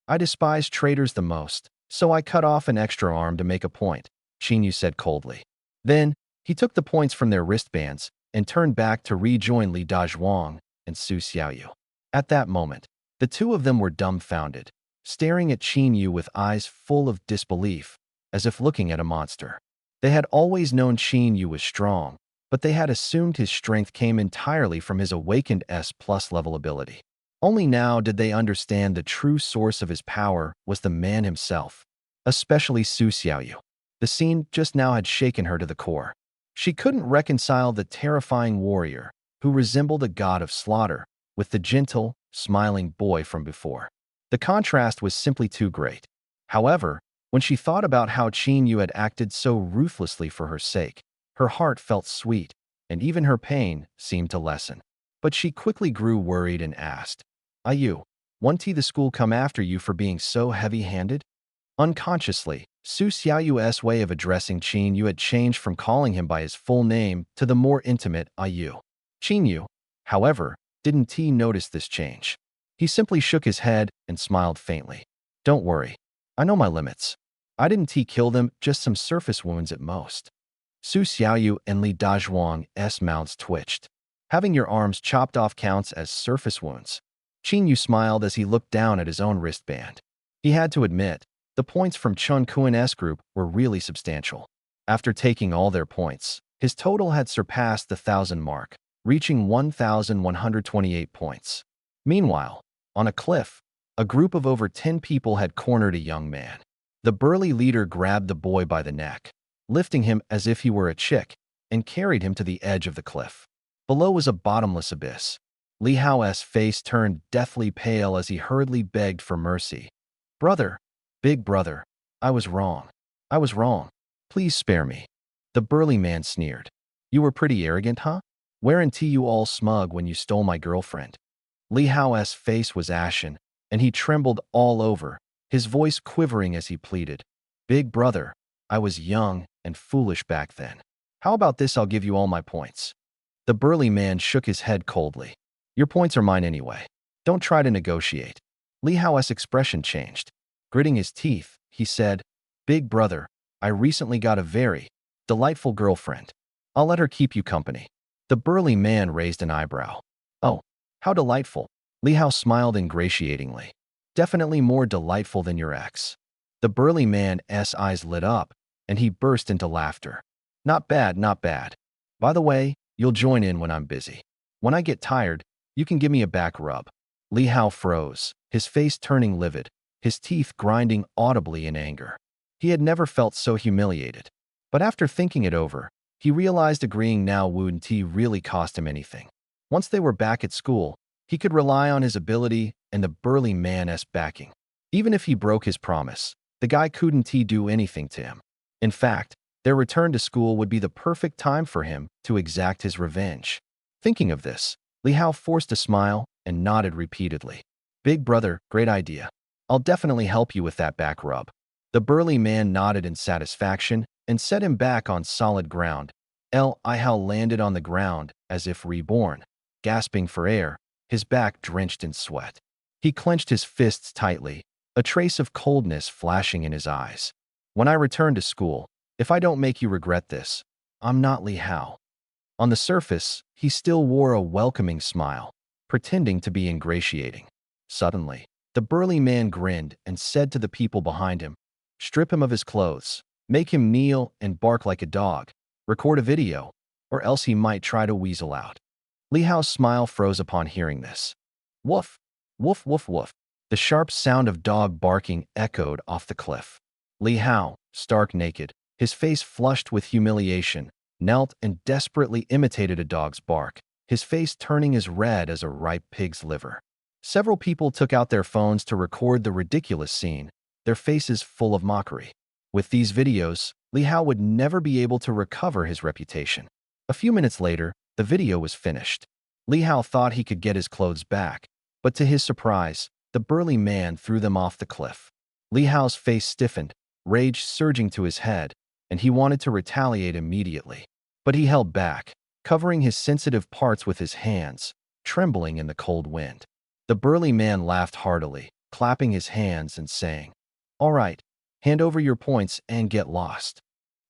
I despise traitors the most, so I cut off an extra arm to make a point, Qin Yu said coldly. Then, he took the points from their wristbands and turned back to rejoin Li Dazhuang and Su Xiaoyu. At that moment, the two of them were dumbfounded, staring at Qin Yu with eyes full of disbelief, as if looking at a monster. They had always known Qin Yu was strong, but they had assumed his strength came entirely from his awakened S+ level ability. Only now did they understand the true source of his power was the man himself, especially Su Xiaoyu. The scene just now had shaken her to the core. She couldn't reconcile the terrifying warrior, who resembled a god of slaughter, with the gentle, smiling boy from before. The contrast was simply too great. However, when she thought about how Qin Yu had acted so ruthlessly for her sake, her heart felt sweet, and even her pain seemed to lessen. But she quickly grew worried and asked, Yu, won't the school come after you for being so heavy-handed? Unconsciously, Su Xiaoyu's way of addressing Qin Yu had changed from calling him by his full name to the more intimate Yu. Qin Yu, however, didn't notice this change. He simply shook his head and smiled faintly. Don't worry. I know my limits. I didn't kill them, just some surface wounds at most. Su Xiaoyu and Li Dazhuang's mouths twitched. Having your arms chopped off counts as surface wounds. Qin Yu smiled as he looked down at his own wristband. He had to admit, the points from Chen Kuan's group were really substantial. After taking all their points, his total had surpassed the 1,000 mark, reaching 1,128 points. Meanwhile, on a cliff, a group of over 10 people had cornered a young man. The burly leader grabbed the boy by the neck, lifting him as if he were a chick, and carried him to the edge of the cliff. Below was a bottomless abyss. Li Hao's face turned deathly pale as he hurriedly begged for mercy. "Brother, big brother, I was wrong. I was wrong. Please spare me." The burly man sneered. "You were pretty arrogant, huh? Weren't you all smug when you stole my girlfriend?" Li Hao's face was ashen, and he trembled all over, his voice quivering as he pleaded. "Big brother, I was young and foolish back then. How about this? I'll give you all my points." The burly man shook his head coldly. "Your points are mine anyway. Don't try to negotiate." Li Hao's expression changed. Gritting his teeth, he said, "Big brother, I recently got a very delightful girlfriend. I'll let her keep you company." The burly man raised an eyebrow. "Oh, how delightful." Li Hao smiled ingratiatingly. "Definitely more delightful than your ex." The burly man's eyes lit up, and he burst into laughter. "Not bad, not bad. By the way, you'll join in when I'm busy. When I get tired, you can give me a back rub." Li Hao froze, his face turning livid, his teeth grinding audibly in anger. He had never felt so humiliated. But after thinking it over, he realized agreeing now wouldn't really cost him anything. Once they were back at school, he could rely on his ability and the burly man's backing. Even if he broke his promise, the guy couldn't do anything to him. In fact, their return to school would be the perfect time for him to exact his revenge. Thinking of this, Li Hao forced a smile and nodded repeatedly. "Big brother, great idea. I'll definitely help you with that back rub." The burly man nodded in satisfaction and set him back on solid ground. Li Hao landed on the ground as if reborn, gasping for air, his back drenched in sweat. He clenched his fists tightly, a trace of coldness flashing in his eyes. "When I return to school, if I don't make you regret this, I'm not Li Hao." On the surface, he still wore a welcoming smile, pretending to be ingratiating. Suddenly, the burly man grinned and said to the people behind him, "Strip him of his clothes, make him kneel and bark like a dog, record a video, or else he might try to weasel out." Li Hao's smile froze upon hearing this. "Woof, woof, woof, woof." The sharp sound of dog barking echoed off the cliff. Li Hao, stark naked, his face flushed with humiliation, knelt and desperately imitated a dog's bark, his face turning as red as a ripe pig's liver. Several people took out their phones to record the ridiculous scene, their faces full of mockery. With these videos, Li Hao would never be able to recover his reputation. A few minutes later, the video was finished. Li Hao thought he could get his clothes back, but to his surprise, the burly man threw them off the cliff. Li Hao's face stiffened, rage surging to his head, and he wanted to retaliate immediately. But he held back, covering his sensitive parts with his hands, trembling in the cold wind. The burly man laughed heartily, clapping his hands and saying, "All right, hand over your points and get lost."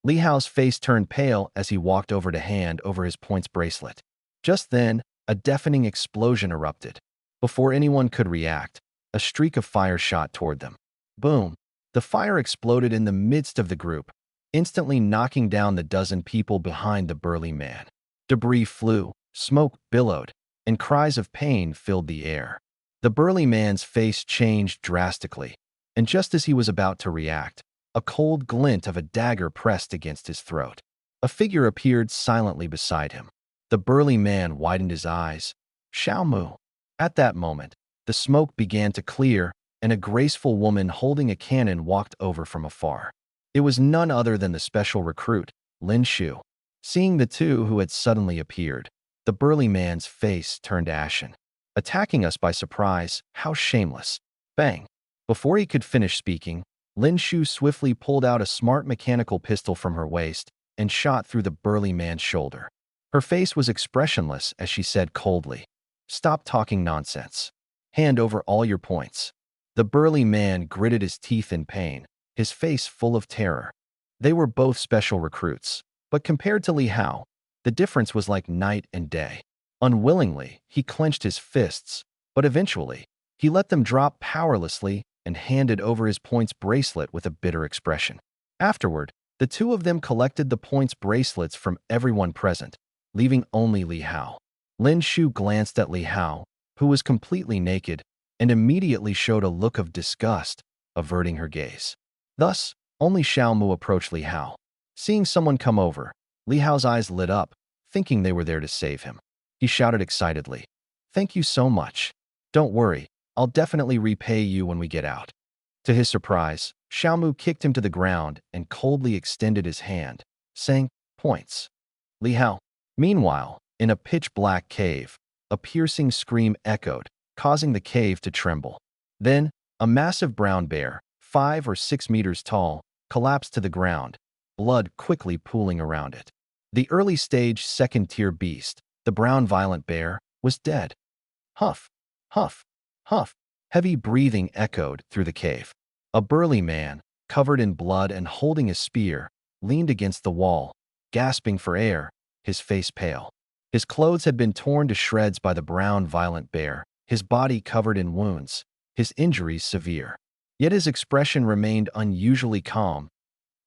Li Hao's face turned pale as he walked over to hand over his points bracelet. Just then, a deafening explosion erupted. Before anyone could react, a streak of fire shot toward them. Boom! The fire exploded in the midst of the group, instantly knocking down the dozen people behind the burly man. Debris flew, smoke billowed, and cries of pain filled the air. The burly man's face changed drastically, and just as he was about to react, a cold glint of a dagger pressed against his throat. A figure appeared silently beside him. The burly man widened his eyes. "Xiao Mu." At that moment, the smoke began to clear, and a graceful woman holding a cannon walked over from afar. It was none other than the special recruit, Lin Shu. Seeing the two who had suddenly appeared, the burly man's face turned ashen. "Attacking us by surprise, how shameless." Bang! Before he could finish speaking, Lin Shu swiftly pulled out a smart mechanical pistol from her waist and shot through the burly man's shoulder. Her face was expressionless as she said coldly, "Stop talking nonsense. Hand over all your points." The burly man gritted his teeth in pain, his face full of terror. They were both special recruits, but compared to Li Hao, the difference was like night and day. Unwillingly, he clenched his fists, but eventually, he let them drop powerlessly and handed over his points bracelet with a bitter expression. Afterward, the two of them collected the points bracelets from everyone present, leaving only Li Hao. Lin Shu glanced at Li Hao, who was completely naked, and immediately showed a look of disgust, averting her gaze. Thus, only Xiao Mu approached Li Hao. Seeing someone come over, Li Hao's eyes lit up, thinking they were there to save him. He shouted excitedly, "Thank you so much. Don't worry, I'll definitely repay you when we get out." To his surprise, Xiao Mu kicked him to the ground and coldly extended his hand, saying, "Points." Li Hao. Meanwhile, in a pitch-black cave, a piercing scream echoed, causing the cave to tremble. Then, a massive brown bear, 5 or 6 meters tall, collapsed to the ground, blood quickly pooling around it. The early-stage second-tier beast, the brown violent bear, was dead. Huff, huff, huff. Heavy breathing echoed through the cave. A burly man, covered in blood and holding a spear, leaned against the wall, gasping for air, his face pale. His clothes had been torn to shreds by the brown violent bear, his body covered in wounds, his injuries severe. Yet his expression remained unusually calm.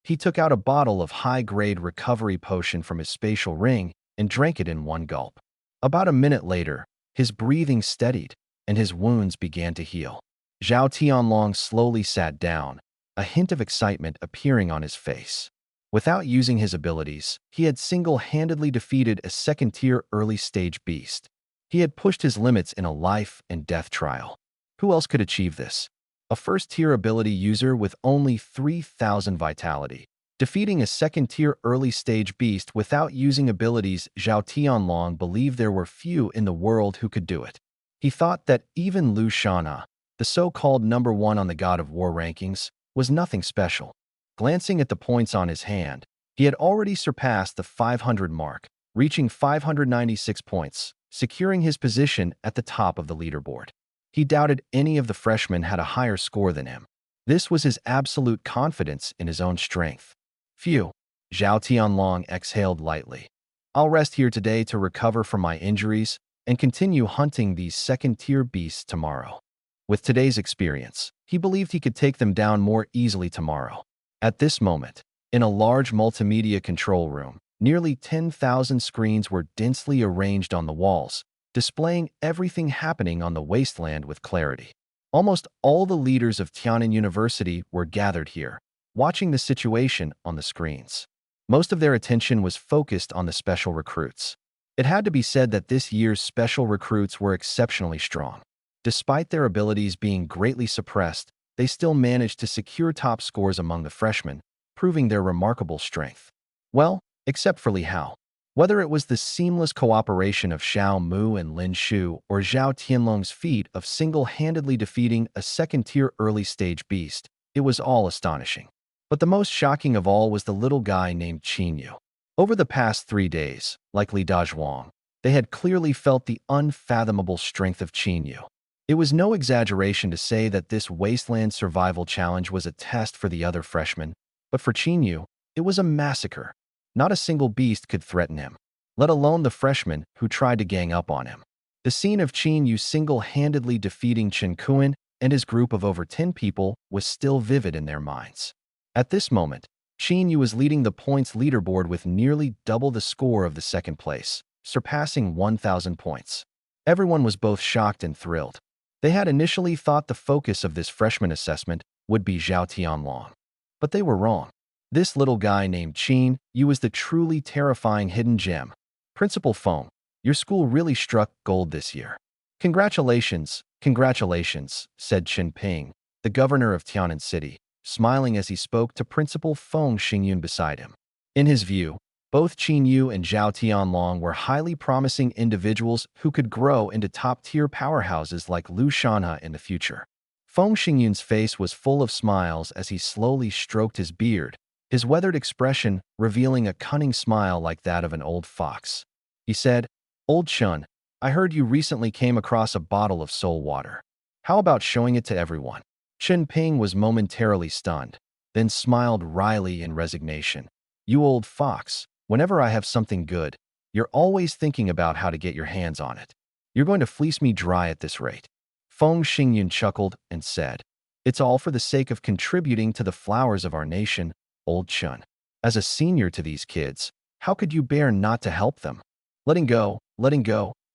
He took out a bottle of high-grade recovery potion from his spatial ring and drank it in one gulp. About a minute later, his breathing steadied, and his wounds began to heal. Zhao Tianlong slowly sat down, a hint of excitement appearing on his face. Without using his abilities, he had single-handedly defeated a second-tier early-stage beast. He had pushed his limits in a life-and-death trial. Who else could achieve this? A first-tier ability user with only 3,000 vitality. Defeating a second-tier early-stage beast without using abilities, Zhao Tianlong believed there were few in the world who could do it. He thought that even Liu Shana, the so-called number 1 on the God of War rankings, was nothing special. Glancing at the points on his hand, he had already surpassed the 500 mark, reaching 596 points, securing his position at the top of the leaderboard. He doubted any of the freshmen had a higher score than him. This was his absolute confidence in his own strength. Phew, Zhao Tianlong exhaled lightly. I'll rest here today to recover from my injuries and continue hunting these second-tier beasts tomorrow. With today's experience, he believed he could take them down more easily tomorrow. At this moment, in a large multimedia control room, nearly 10,000 screens were densely arranged on the walls, displaying everything happening on the wasteland with clarity. Almost all the leaders of Tianan University were gathered here, watching the situation on the screens. Most of their attention was focused on the special recruits. It had to be said that this year's special recruits were exceptionally strong. Despite their abilities being greatly suppressed, they still managed to secure top scores among the freshmen, proving their remarkable strength. Well, except for Li Hao. Whether it was the seamless cooperation of Xiao Mu and Lin Shu or Zhao Tianlong's feat of single-handedly defeating a second-tier early-stage beast, it was all astonishing. But the most shocking of all was the little guy named Qin Yu. Over the past 3 days, like Li Dazhuang, they had clearly felt the unfathomable strength of Qin Yu. It was no exaggeration to say that this wasteland survival challenge was a test for the other freshmen, but for Qin Yu, it was a massacre. Not a single beast could threaten him, let alone the freshmen who tried to gang up on him. The scene of Qin Yu single-handedly defeating Chen Kuan and his group of over 10 people was still vivid in their minds. At this moment, Qin Yu was leading the points leaderboard with nearly double the score of the second place, surpassing 1,000 points. Everyone was both shocked and thrilled. They had initially thought the focus of this freshman assessment would be Zhao Tianlong. But they were wrong. This little guy named Qin Yu was the truly terrifying hidden gem. Principal Feng, your school really struck gold this year. Congratulations, congratulations, said Chen Ping, the governor of Tianan City, smiling as he spoke to Principal Feng Xingyun beside him. In his view, both Qin Yu and Zhao Tianlong were highly promising individuals who could grow into top-tier powerhouses like Liu Shanhe in the future. Feng Xingyun's face was full of smiles as he slowly stroked his beard, his weathered expression revealing a cunning smile like that of an old fox. He said, "Old Chun, I heard you recently came across a bottle of soul water. How about showing it to everyone?" Chen Ping was momentarily stunned, then smiled wryly in resignation. "You old fox, whenever I have something good, you're always thinking about how to get your hands on it. You're going to fleece me dry at this rate." Feng Xingyun chuckled and said, "It's all for the sake of contributing to the flowers of our nation, Old Chun. As a senior to these kids, how could you bear not to help them?" Letting go,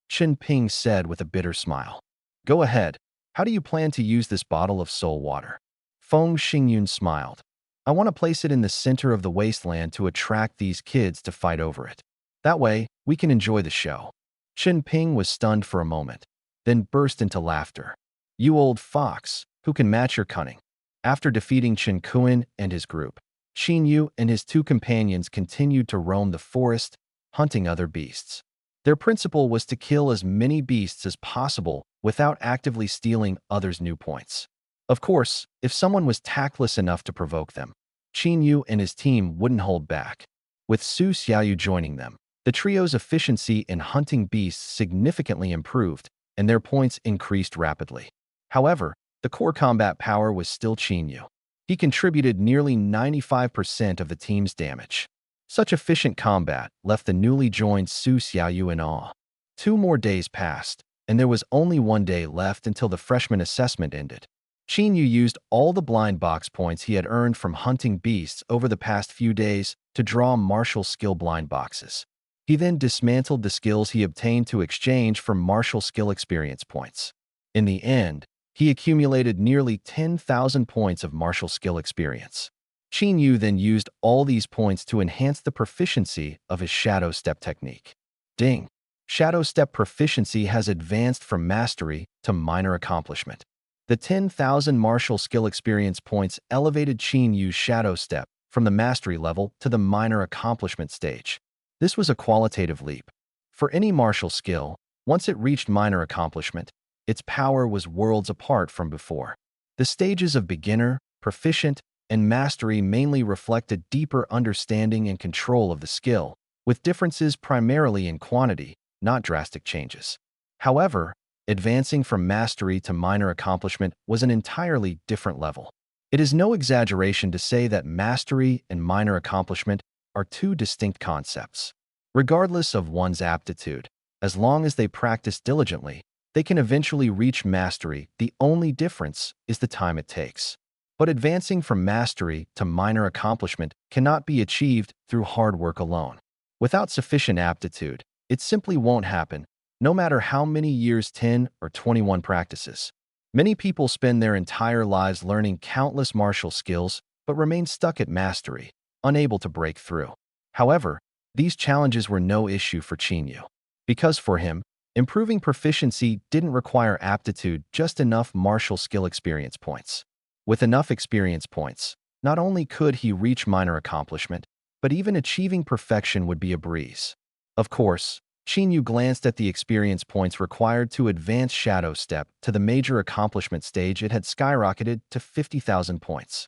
Chen Ping said with a bitter smile. "Go ahead. How do you plan to use this bottle of soul water?" Feng Xingyun smiled. I want to place it in the center of the wasteland to attract these kids to fight over it. That way, we can enjoy the show." Chen Ping was stunned for a moment, then burst into laughter. "You old fox, who can match your cunning?" After defeating Chen Kuan and his group, Xin Yu and his two companions continued to roam the forest, hunting other beasts. Their principle was to kill as many beasts as possible without actively stealing others' new points. Of course, if someone was tactless enough to provoke them, Xin Yu and his team wouldn't hold back. With Su Xiaoyu joining them, the trio's efficiency in hunting beasts significantly improved, and their points increased rapidly. However, the core combat power was still Xin Yu. He contributed nearly 95% of the team's damage. Such efficient combat left the newly joined Su Xiaoyu in awe. 2 more days passed, and there was only 1 day left until the freshman assessment ended. Xin Yu used all the blind box points he had earned from hunting beasts over the past few days to draw martial skill blind boxes. He then dismantled the skills he obtained to exchange for martial skill experience points. In the end, he accumulated nearly 10,000 points of martial skill experience. Xin Yu then used all these points to enhance the proficiency of his shadow step technique. Ding! Shadow step proficiency has advanced from mastery to minor accomplishment. The 10,000 martial skill experience points elevated Xin Yu's shadow step from the mastery level to the minor accomplishment stage. This was a qualitative leap. For any martial skill, once it reached minor accomplishment, its power was worlds apart from before. The stages of beginner, proficient, and mastery mainly reflect a deeper understanding and control of the skill, with differences primarily in quantity, not drastic changes. However, advancing from mastery to minor accomplishment was an entirely different level. It is no exaggeration to say that mastery and minor accomplishment are 2 distinct concepts. Regardless of one's aptitude, as long as they practice diligently, they can eventually reach mastery. The only difference is the time it takes. But advancing from mastery to minor accomplishment cannot be achieved through hard work alone. Without sufficient aptitude, it simply won't happen, no matter how many years 10 or 21 practices. Many people spend their entire lives learning countless martial skills but remain stuck at mastery, unable to break through. However, these challenges were no issue for Xin Yu. Because for him, improving proficiency didn't require aptitude, just enough martial skill experience points. With enough experience points, not only could he reach minor accomplishment, but even achieving perfection would be a breeze. Of course, Xin Yu glanced at the experience points required to advance Shadow Step to the major accomplishment stage. It had skyrocketed to 50,000 points.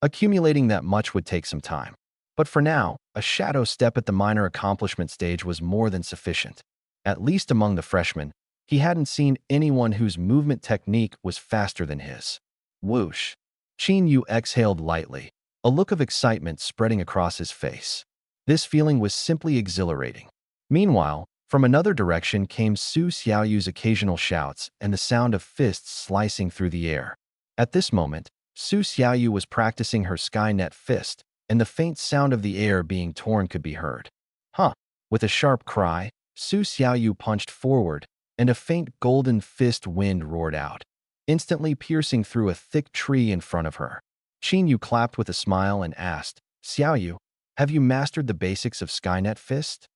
Accumulating that much would take some time. But for now, a Shadow Step at the minor accomplishment stage was more than sufficient. At least among the freshmen, he hadn't seen anyone whose movement technique was faster than his. Whoosh! Xin Yu exhaled lightly, a look of excitement spreading across his face. This feeling was simply exhilarating. Meanwhile, from another direction came Su Xiaoyu's occasional shouts and the sound of fists slicing through the air. At this moment, Su Xiaoyu was practicing her Skynet fist, and the faint sound of the air being torn could be heard. Huh! With a sharp cry, Su Xiaoyu punched forward, and a faint golden fist wind roared out, instantly piercing through a thick tree in front of her. Xin Yu clapped with a smile and asked, "Xiaoyu, have you mastered the basics of Skynet fist?"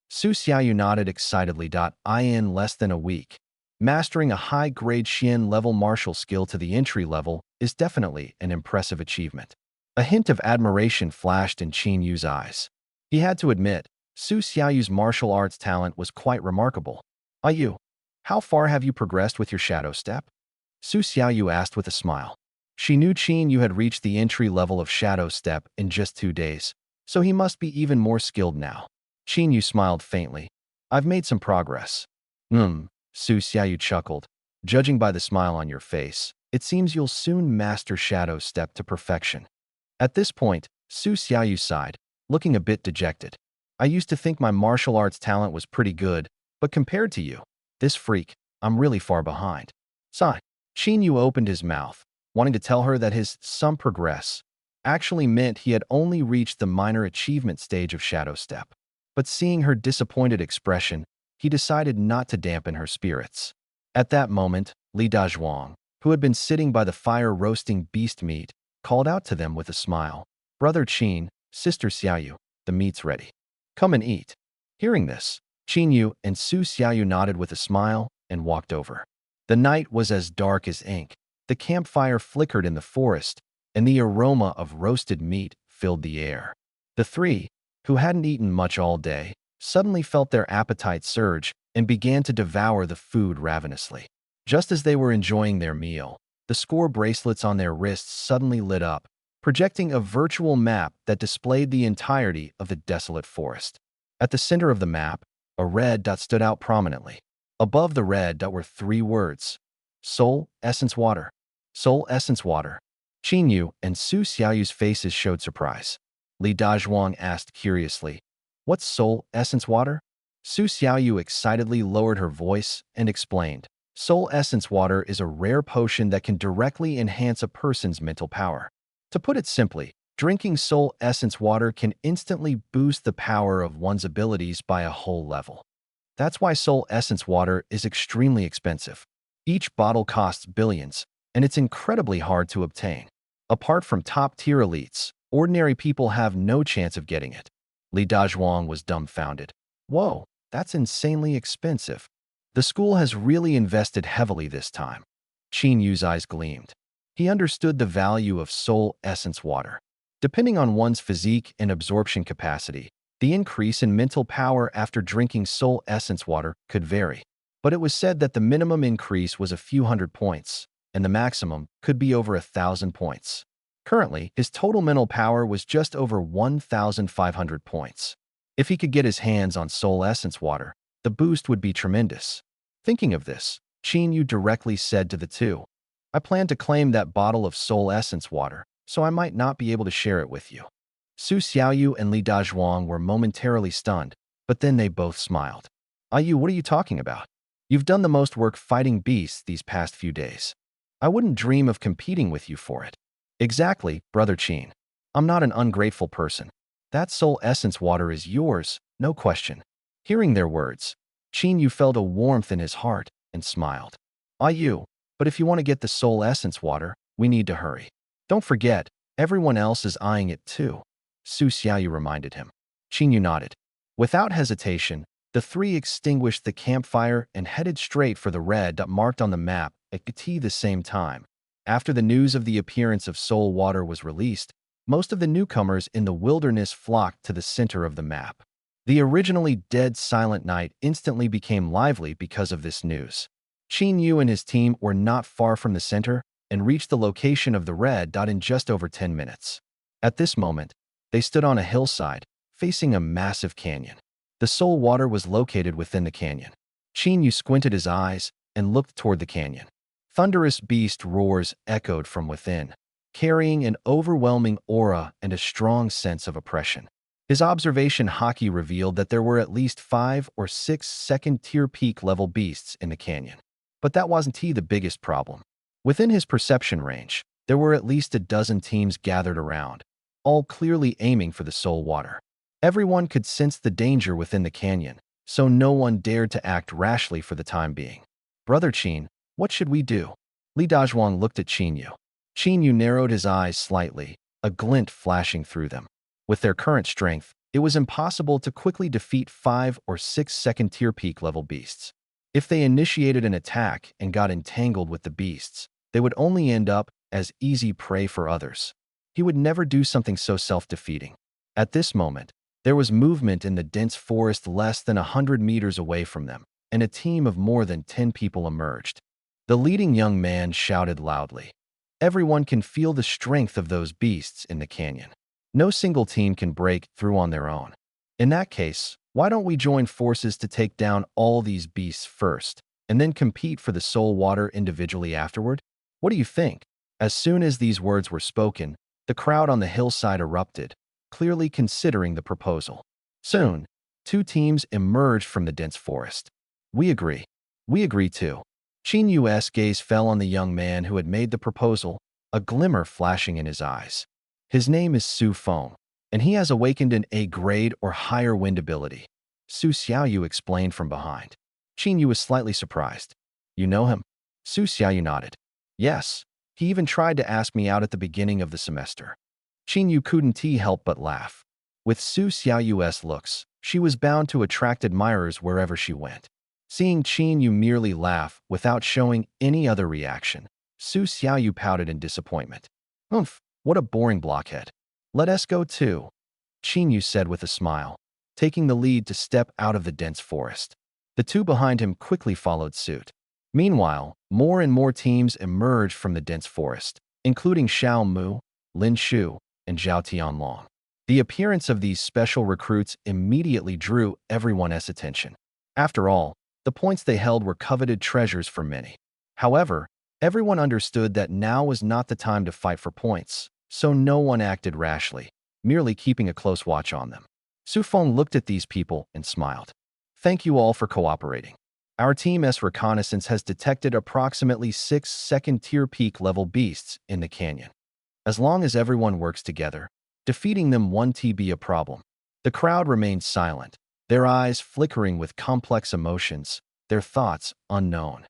Su Xiaoyu nodded excitedly. In less than a week. Mastering a high-grade Xian-level martial skill to the entry level is definitely an impressive achievement. A hint of admiration flashed in Xin Yu's eyes. He had to admit, Su Xiaoyu's martial arts talent was quite remarkable. "Yu, how far have you progressed with your shadow step?" Su Xiaoyu asked with a smile. She knew Xin Yu had reached the entry level of shadow step in just 2 days, so he must be even more skilled now. Xin Yu smiled faintly. "I've made some progress." Su Xiaoyu chuckled. "Judging by the smile on your face, it seems you'll soon master shadow step to perfection." At this point, Su Xiaoyu sighed, looking a bit dejected. "I used to think my martial arts talent was pretty good, but compared to you, this freak, I'm really far behind." Sigh. Xin Yu opened his mouth, wanting to tell her that his some progress actually meant he had only reached the minor achievement stage of shadow step. But seeing her disappointed expression, he decided not to dampen her spirits. At that moment, Li Dazhuang, who had been sitting by the fire roasting beast meat, called out to them with a smile. Brother Qin, Sister Xiaoyu, the meat's ready. Come and eat. Hearing this, Qin Yu and Su Xiaoyu nodded with a smile and walked over. The night was as dark as ink. The campfire flickered in the forest, and the aroma of roasted meat filled the air. The three, who hadn't eaten much all day, suddenly felt their appetite surge and began to devour the food ravenously. Just as they were enjoying their meal, the score bracelets on their wrists suddenly lit up, projecting a virtual map that displayed the entirety of the desolate forest. At the center of the map, a red dot stood out prominently. Above the red dot were three words: Soul, Essence, Water. Soul, Essence, Water. Qin Yu and Su Xiaoyu's faces showed surprise. Li Dazhuang asked curiously, "What's Soul, Essence, Water?" Su Xiaoyu excitedly lowered her voice and explained, "Soul Essence Water is a rare potion that can directly enhance a person's mental power. To put it simply, drinking Soul Essence Water can instantly boost the power of one's abilities by a whole level. That's why Soul Essence Water is extremely expensive. Each bottle costs billions, and it's incredibly hard to obtain. Apart from top-tier elites, ordinary people have no chance of getting it." Li Dazhuang was dumbfounded. "Whoa, that's insanely expensive. The school has really invested heavily this time." Qin Yu's eyes gleamed. He understood the value of Soul Essence Water. Depending on one's physique and absorption capacity, the increase in mental power after drinking Soul Essence Water could vary. But it was said that the minimum increase was a few hundred points, and the maximum could be over 1,000 points. Currently, his total mental power was just over 1,500 points. If he could get his hands on Soul Essence Water, the boost would be tremendous. Thinking of this, Qin Yu directly said to the two, "I plan to claim that bottle of Soul Essence Water, so I might not be able to share it with you." Su Xiaoyu and Li Dazhuang were momentarily stunned, but then they both smiled. "Ayu, what are you talking about? You've done the most work fighting beasts these past few days. I wouldn't dream of competing with you for it." "Exactly, Brother Qin. I'm not an ungrateful person. That Soul Essence Water is yours, no question." Hearing their words, Qin Yu felt a warmth in his heart and smiled. "Ayu, but if you want to get the Soul Essence Water, we need to hurry. Don't forget, everyone else is eyeing it too," Su Xiaoyu reminded him. Qin Yu nodded. Without hesitation, the three extinguished the campfire and headed straight for the red dot marked on the map at the same time. After the news of the appearance of Soul Water was released, most of the newcomers in the wilderness flocked to the center of the map. The originally dead silent night instantly became lively because of this news. Qin Yu and his team were not far from the center and reached the location of the red dot in just over 10 minutes. At this moment, they stood on a hillside, facing a massive canyon. The Soul Water was located within the canyon. Qin Yu squinted his eyes and looked toward the canyon. Thunderous beast roars echoed from within, carrying an overwhelming aura and a strong sense of oppression. His observation haki revealed that there were at least 5 or 6 second-tier peak-level beasts in the canyon. But that wasn't the biggest problem. Within his perception range, there were at least a dozen teams gathered around, all clearly aiming for the Soul Water. Everyone could sense the danger within the canyon, so no one dared to act rashly for the time being. "Brother Qin, what should we do?" Li Dazhuang looked at Qin Yu. Qin Yu narrowed his eyes slightly, a glint flashing through them. With their current strength, it was impossible to quickly defeat 5 or 6 second-tier peak-level beasts. If they initiated an attack and got entangled with the beasts, they would only end up as easy prey for others. He would never do something so self-defeating. At this moment, there was movement in the dense forest less than 100 meters away from them, and a team of more than 10 people emerged. The leading young man shouted loudly, "Everyone can feel the strength of those beasts in the canyon. No single team can break through on their own. In that case, why don't we join forces to take down all these beasts first, and then compete for the Soul Water individually afterward? What do you think?" As soon as these words were spoken, the crowd on the hillside erupted, clearly considering the proposal. Soon, 2 teams emerged from the dense forest. "We agree. We agree too." Qin Yu's gaze fell on the young man who had made the proposal, a glimmer flashing in his eyes. "His name is Su Feng, and he has awakened an A-grade or higher wind ability," Su Xiaoyu explained from behind. Qin Yu was slightly surprised. "You know him?" Su Xiaoyu nodded. "Yes, he even tried to ask me out at the beginning of the semester." Qin Yu couldn't help but laugh. With Su Xiaoyu's looks, she was bound to attract admirers wherever she went. Seeing Qin Yu merely laugh without showing any other reaction, Su Xiaoyu pouted in disappointment. Oomph, what a boring blockhead. Let us go too, Qin Yu said with a smile, taking the lead to step out of the dense forest. The two behind him quickly followed suit. Meanwhile, more and more teams emerged from the dense forest, including Xiao Mu, Lin Shu, and Zhao Tianlong. The appearance of these special recruits immediately drew everyone's attention. After all, the points they held were coveted treasures for many. However, everyone understood that now was not the time to fight for points, so no one acted rashly, merely keeping a close watch on them. Su Feng looked at these people and smiled. Thank you all for cooperating. Our team's reconnaissance has detected approximately 6 second-tier peak-level beasts in the canyon. As long as everyone works together, defeating them won't be a problem. The crowd remained silent, their eyes flickering with complex emotions, their thoughts unknown.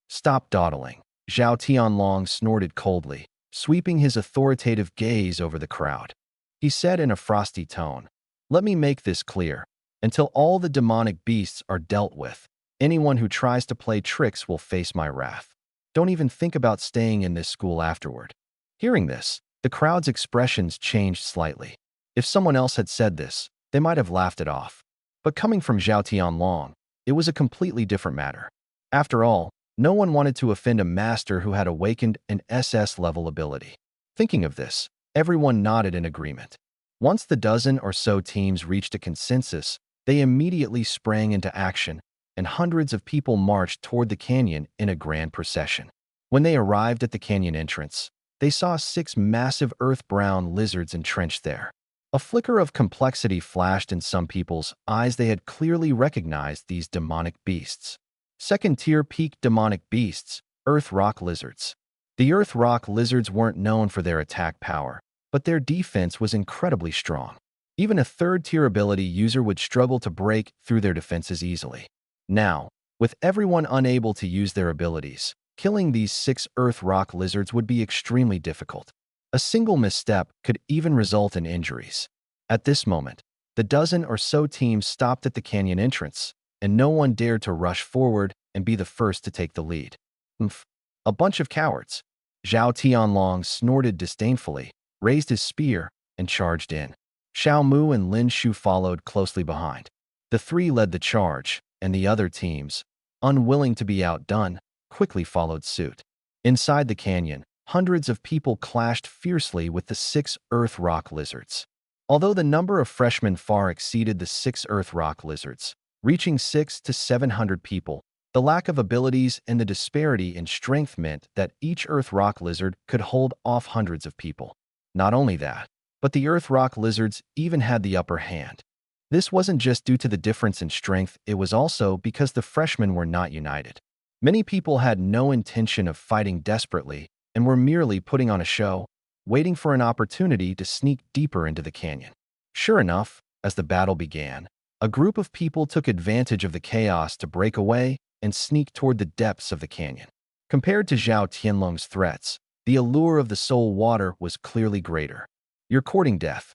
Stop dawdling, Zhao Tianlong snorted coldly, sweeping his authoritative gaze over the crowd. He said in a frosty tone, "Let me make this clear. Until all the demonic beasts are dealt with, anyone who tries to play tricks will face my wrath. Don't even think about staying in this school afterward." Hearing this, the crowd's expressions changed slightly. If someone else had said this, they might have laughed it off. But coming from Zhao Tianlong, it was a completely different matter. After all, no one wanted to offend a master who had awakened an SS-level ability. Thinking of this, everyone nodded in agreement. Once the dozen or so teams reached a consensus, they immediately sprang into action, and hundreds of people marched toward the canyon in a grand procession. When they arrived at the canyon entrance, they saw 6 massive earth-brown lizards entrenched there. A flicker of complexity flashed in some people's eyes. They had clearly recognized these demonic beasts. Second-tier peak demonic beasts, Earth Rock Lizards. The Earth Rock Lizards weren't known for their attack power, but their defense was incredibly strong. Even a third-tier ability user would struggle to break through their defenses easily. Now, with everyone unable to use their abilities, killing these 6 Earth Rock Lizards would be extremely difficult. A single misstep could even result in injuries. At this moment, the dozen or so teams stopped at the canyon entrance, and no one dared to rush forward and be the first to take the lead. Oomph, a bunch of cowards. Zhao Tianlong snorted disdainfully, raised his spear, and charged in. Xiao Mu and Lin Shu followed closely behind. The three led the charge, and the other teams, unwilling to be outdone, quickly followed suit. Inside the canyon, hundreds of people clashed fiercely with the 6 Earth Rock Lizards. Although the number of freshmen far exceeded the 6 Earth Rock Lizards, reaching 600 to 700 people, the lack of abilities and the disparity in strength meant that each Earth Rock Lizard could hold off hundreds of people. Not only that, but the Earth Rock Lizards even had the upper hand. This wasn't just due to the difference in strength, it was also because the freshmen were not united. Many people had no intention of fighting desperately and were merely putting on a show, waiting for an opportunity to sneak deeper into the canyon. Sure enough, as the battle began, a group of people took advantage of the chaos to break away and sneak toward the depths of the canyon. Compared to Zhao Tianlong's threats, the allure of the soul water was clearly greater. "You're courting death."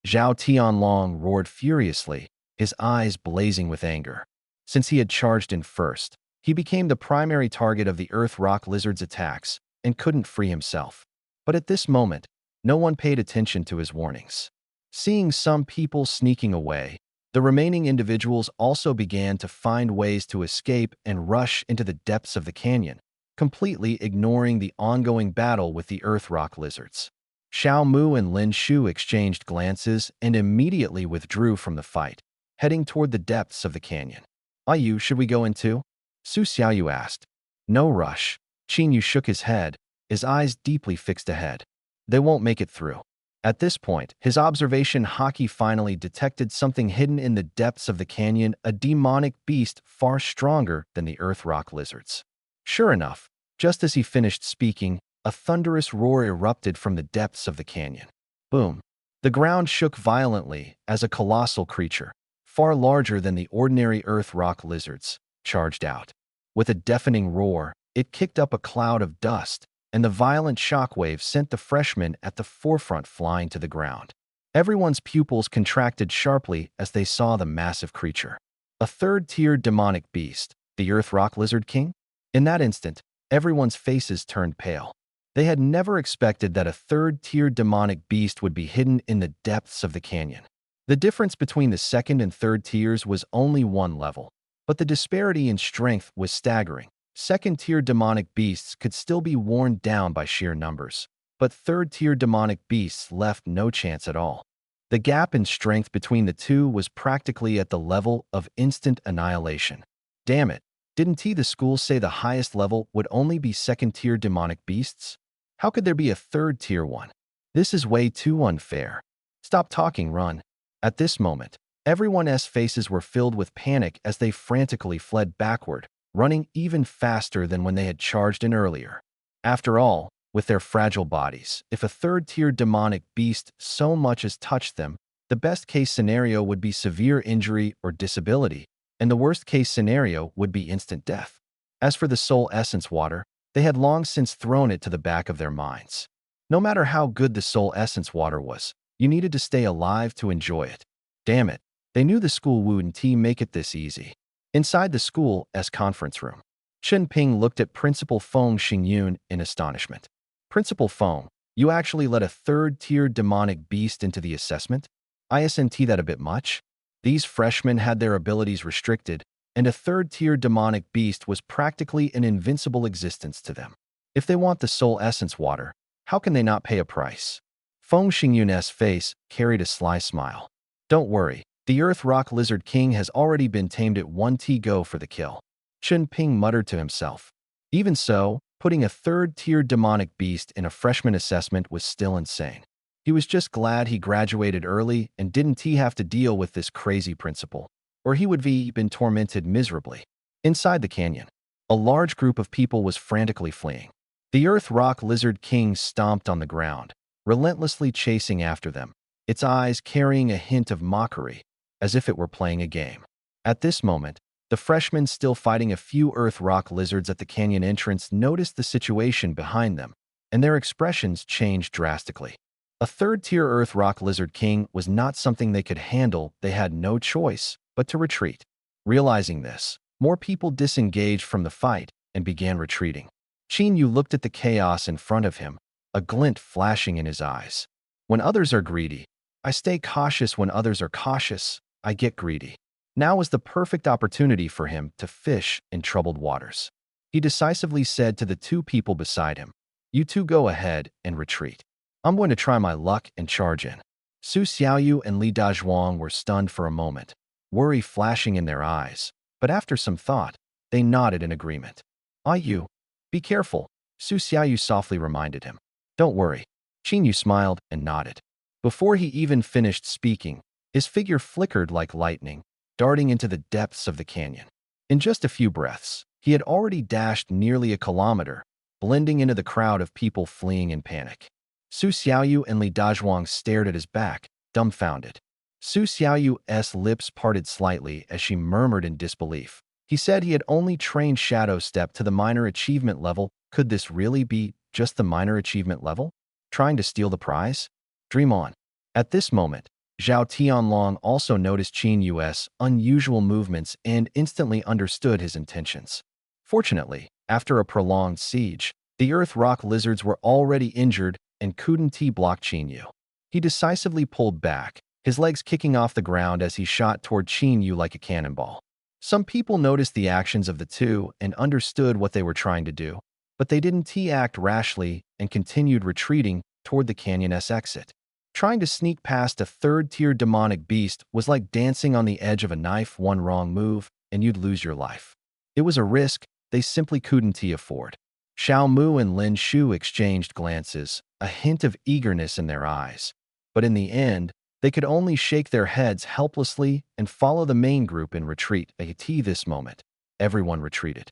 Zhao Tianlong roared furiously, his eyes blazing with anger. Since he had charged in first, he became the primary target of the Earth Rock Lizard's attacks and couldn't free himself. But at this moment, no one paid attention to his warnings. Seeing some people sneaking away, the remaining individuals also began to find ways to escape and rush into the depths of the canyon, completely ignoring the ongoing battle with the Earth Rock Lizards. Xiao Mu and Lin Shu exchanged glances and immediately withdrew from the fight, heading toward the depths of the canyon. "Ayu, should we go in too?" Su Xiaoyu asked. "No rush." Qin Yu shook his head, his eyes deeply fixed ahead. "They won't make it through." At this point, his observation Haki finally detected something hidden in the depths of the canyon, a demonic beast far stronger than the Earth Rock Lizards. Sure enough, just as he finished speaking, a thunderous roar erupted from the depths of the canyon. Boom! The ground shook violently as a colossal creature, far larger than the ordinary Earth Rock Lizards, charged out. With a deafening roar, it kicked up a cloud of dust, and the violent shockwave sent the freshman at the forefront flying to the ground. Everyone's pupils contracted sharply as they saw the massive creature. A third-tier demonic beast, the Earth Rock Lizard King? In that instant, everyone's faces turned pale. They had never expected that a third-tier demonic beast would be hidden in the depths of the canyon. The difference between the second and third tiers was only one level, but the disparity in strength was staggering. Second-tier demonic beasts could still be worn down by sheer numbers, but third-tier demonic beasts left no chance at all. The gap in strength between the two was practically at the level of instant annihilation. Damn it, didn't the school say the highest level would only be second-tier demonic beasts? How could there be a third-tier one? This is way too unfair. Stop talking, run. At this moment, everyone's faces were filled with panic as they frantically fled backward, running even faster than when they had charged in earlier. After all, with their fragile bodies, if a third-tier demonic beast so much as touched them, the best-case scenario would be severe injury or disability, and the worst-case scenario would be instant death. As for the soul essence water, they had long since thrown it to the back of their minds. No matter how good the soul essence water was, you needed to stay alive to enjoy it. Damn it, they knew the school wouldn't make it this easy. Inside the school's conference room, Chen Ping looked at Principal Feng Xingyun in astonishment. Principal Feng, you actually let a third-tier demonic beast into the assessment? Isn't that a bit much? These freshmen had their abilities restricted, and a third-tier demonic beast was practically an invincible existence to them. If they want the soul essence water, how can they not pay a price? Feng Xingyun's face carried a sly smile. Don't worry, the Earth Rock Lizard King has already been tamed at 1T go for the kill. Chen Ping muttered to himself. Even so, putting a third-tier demonic beast in a freshman assessment was still insane. He was just glad he graduated early and didn't have to deal with this crazy principal, or he would have been tormented miserably. Inside the canyon, a large group of people was frantically fleeing. The Earth Rock Lizard King stomped on the ground, relentlessly chasing after them, its eyes carrying a hint of mockery, as if it were playing a game. At this moment, the freshmen still fighting a few Earth Rock lizards at the canyon entrance noticed the situation behind them, and their expressions changed drastically. A third-tier Earth Rock Lizard King was not something they could handle. They had no choice but to retreat. Realizing this, more people disengaged from the fight and began retreating. Qin Yu looked at the chaos in front of him, a glint flashing in his eyes. When others are greedy, I stay cautious. When others are cautious, I get greedy. Now was the perfect opportunity for him to fish in troubled waters. He decisively said to the two people beside him, "You two go ahead and retreat. I'm going to try my luck and charge in." Su Xiaoyu and Li Dazhuang were stunned for a moment, worry flashing in their eyes, but after some thought, they nodded in agreement. "You, be careful," Su Xiaoyu softly reminded him. "Don't worry." Qin Yu smiled and nodded. Before he even finished speaking, his figure flickered like lightning, darting into the depths of the canyon. In just a few breaths, he had already dashed nearly a kilometer, blending into the crowd of people fleeing in panic. Su Xiaoyu and Li Dazhuang stared at his back, dumbfounded. Su Xiaoyu's lips parted slightly as she murmured in disbelief. He said he had only trained Shadow Step to the minor achievement level. Could this really be just the minor achievement level? Trying to steal the prize? Dream on. At this moment, Zhao Tianlong also noticed Qin Yu's unusual movements and instantly understood his intentions. Fortunately, after a prolonged siege, the Earth Rock lizards were already injured and couldn't block Qin Yu. He decisively pulled back, his legs kicking off the ground as he shot toward Qin Yu like a cannonball. Some people noticed the actions of the two and understood what they were trying to do, but they didn't act rashly and continued retreating toward the canyon's exit. Trying to sneak past a third-tier demonic beast was like dancing on the edge of a knife. One wrong move, and you'd lose your life. It was a risk they simply couldn't afford. Xiao Mu and Lin Shu exchanged glances, a hint of eagerness in their eyes. But in the end, they could only shake their heads helplessly and follow the main group in retreat. At this moment, everyone retreated.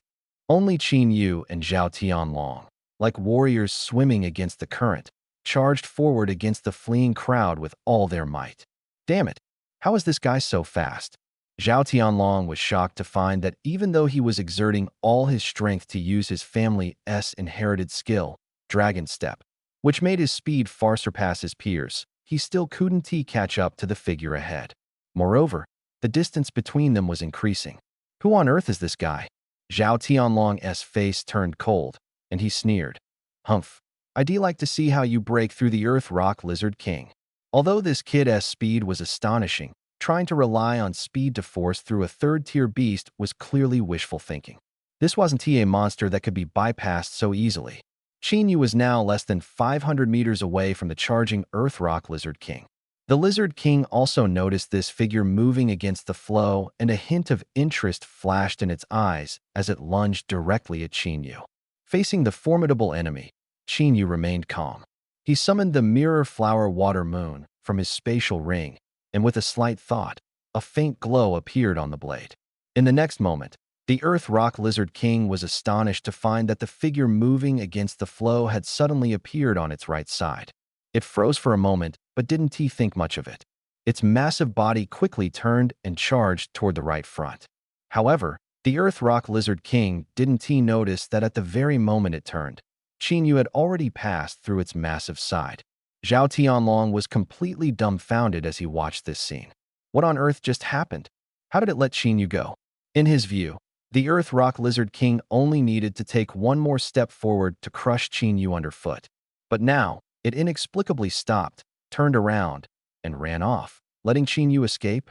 Only Qin Yu and Zhao Tianlong, like warriors swimming against the current, charged forward against the fleeing crowd with all their might. Damn it, how is this guy so fast? Zhao Tianlong was shocked to find that even though he was exerting all his strength to use his family's inherited skill, dragon step, which made his speed far surpass his peers. He still couldn't catch up to the figure ahead. Moreover, the distance between them was increasing. Who on earth is this guy? Zhao Tianlong's face turned cold, and he sneered. Humph, I'd like to see how you break through the Earth Rock Lizard King. Although this kid's speed was astonishing, trying to rely on speed to force through a third-tier beast was clearly wishful thinking. This wasn't a monster that could be bypassed so easily. Qin Yu was now less than 500 meters away from the charging Earth Rock Lizard King. The Lizard King also noticed this figure moving against the flow, and a hint of interest flashed in its eyes as it lunged directly at Qin Yu. Facing the formidable enemy, Qin Yu remained calm. He summoned the Mirror Flower Water Moon from his spatial ring, and with a slight thought, a faint glow appeared on the blade. In the next moment, the Earth Rock Lizard King was astonished to find that the figure moving against the flow had suddenly appeared on its right side. It froze for a moment, but didn't think much of it. Its massive body quickly turned and charged toward the right front. However, the Earth Rock Lizard King didn't notice that at the very moment it turned, Qin Yu had already passed through its massive side. Zhao Tianlong was completely dumbfounded as he watched this scene. What on earth just happened? How did it let Qin Yu go? In his view, the Earth Rock Lizard King only needed to take one more step forward to crush Qin Yu underfoot. But now, it inexplicably stopped, turned around, and ran off, letting Qin Yu escape.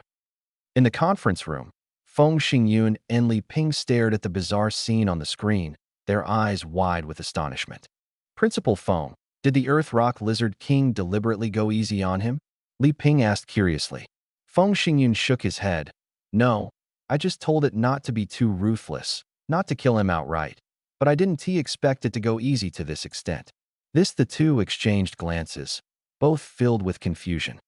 In the conference room, Feng Xingyun and Li Ping stared at the bizarre scene on the screen, their eyes wide with astonishment. Principal Feng, did the Earth Rock Lizard King deliberately go easy on him? Li Ping asked curiously. Feng Xingyun shook his head. No, I just told it not to be too ruthless, not to kill him outright. But I didn't expect it to go easy to this extent. The two exchanged glances, both filled with confusion.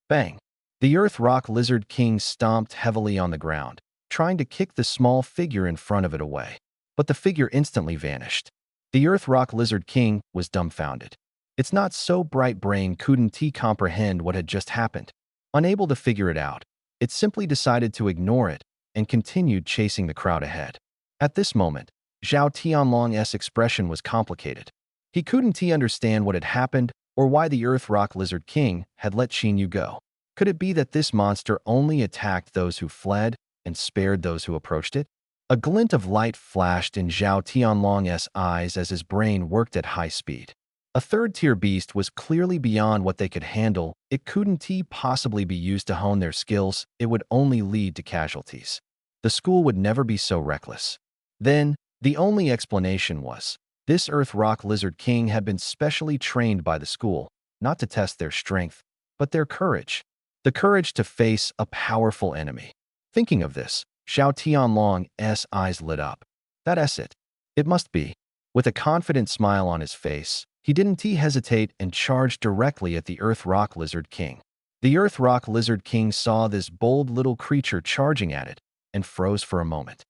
Bang! The Earth Rock Lizard King stomped heavily on the ground, trying to kick the small figure in front of it away. But the figure instantly vanished. The Earth Rock Lizard King was dumbfounded. Its not so bright brain couldn't comprehend what had just happened. Unable to figure it out, it simply decided to ignore it and continued chasing the crowd ahead. At this moment, Zhao Tianlong's expression was complicated. He couldn't understand what had happened or why the Earth Rock Lizard King had let Qin Yu go. Could it be that this monster only attacked those who fled and spared those who approached it? A glint of light flashed in Zhao Tianlong's eyes as his brain worked at high speed. A third-tier beast was clearly beyond what they could handle. It couldn't possibly be used to hone their skills. It would only lead to casualties. The school would never be so reckless. Then, the only explanation was, this Earth Rock Lizard King had been specially trained by the school, not to test their strength, but their courage. The courage to face a powerful enemy. Thinking of this, Zhao Tianlong's eyes lit up. That's it. It must be. With a confident smile on his face, he didn't hesitate and charged directly at the Earth Rock Lizard King. The Earth Rock Lizard King saw this bold little creature charging at it and froze for a moment.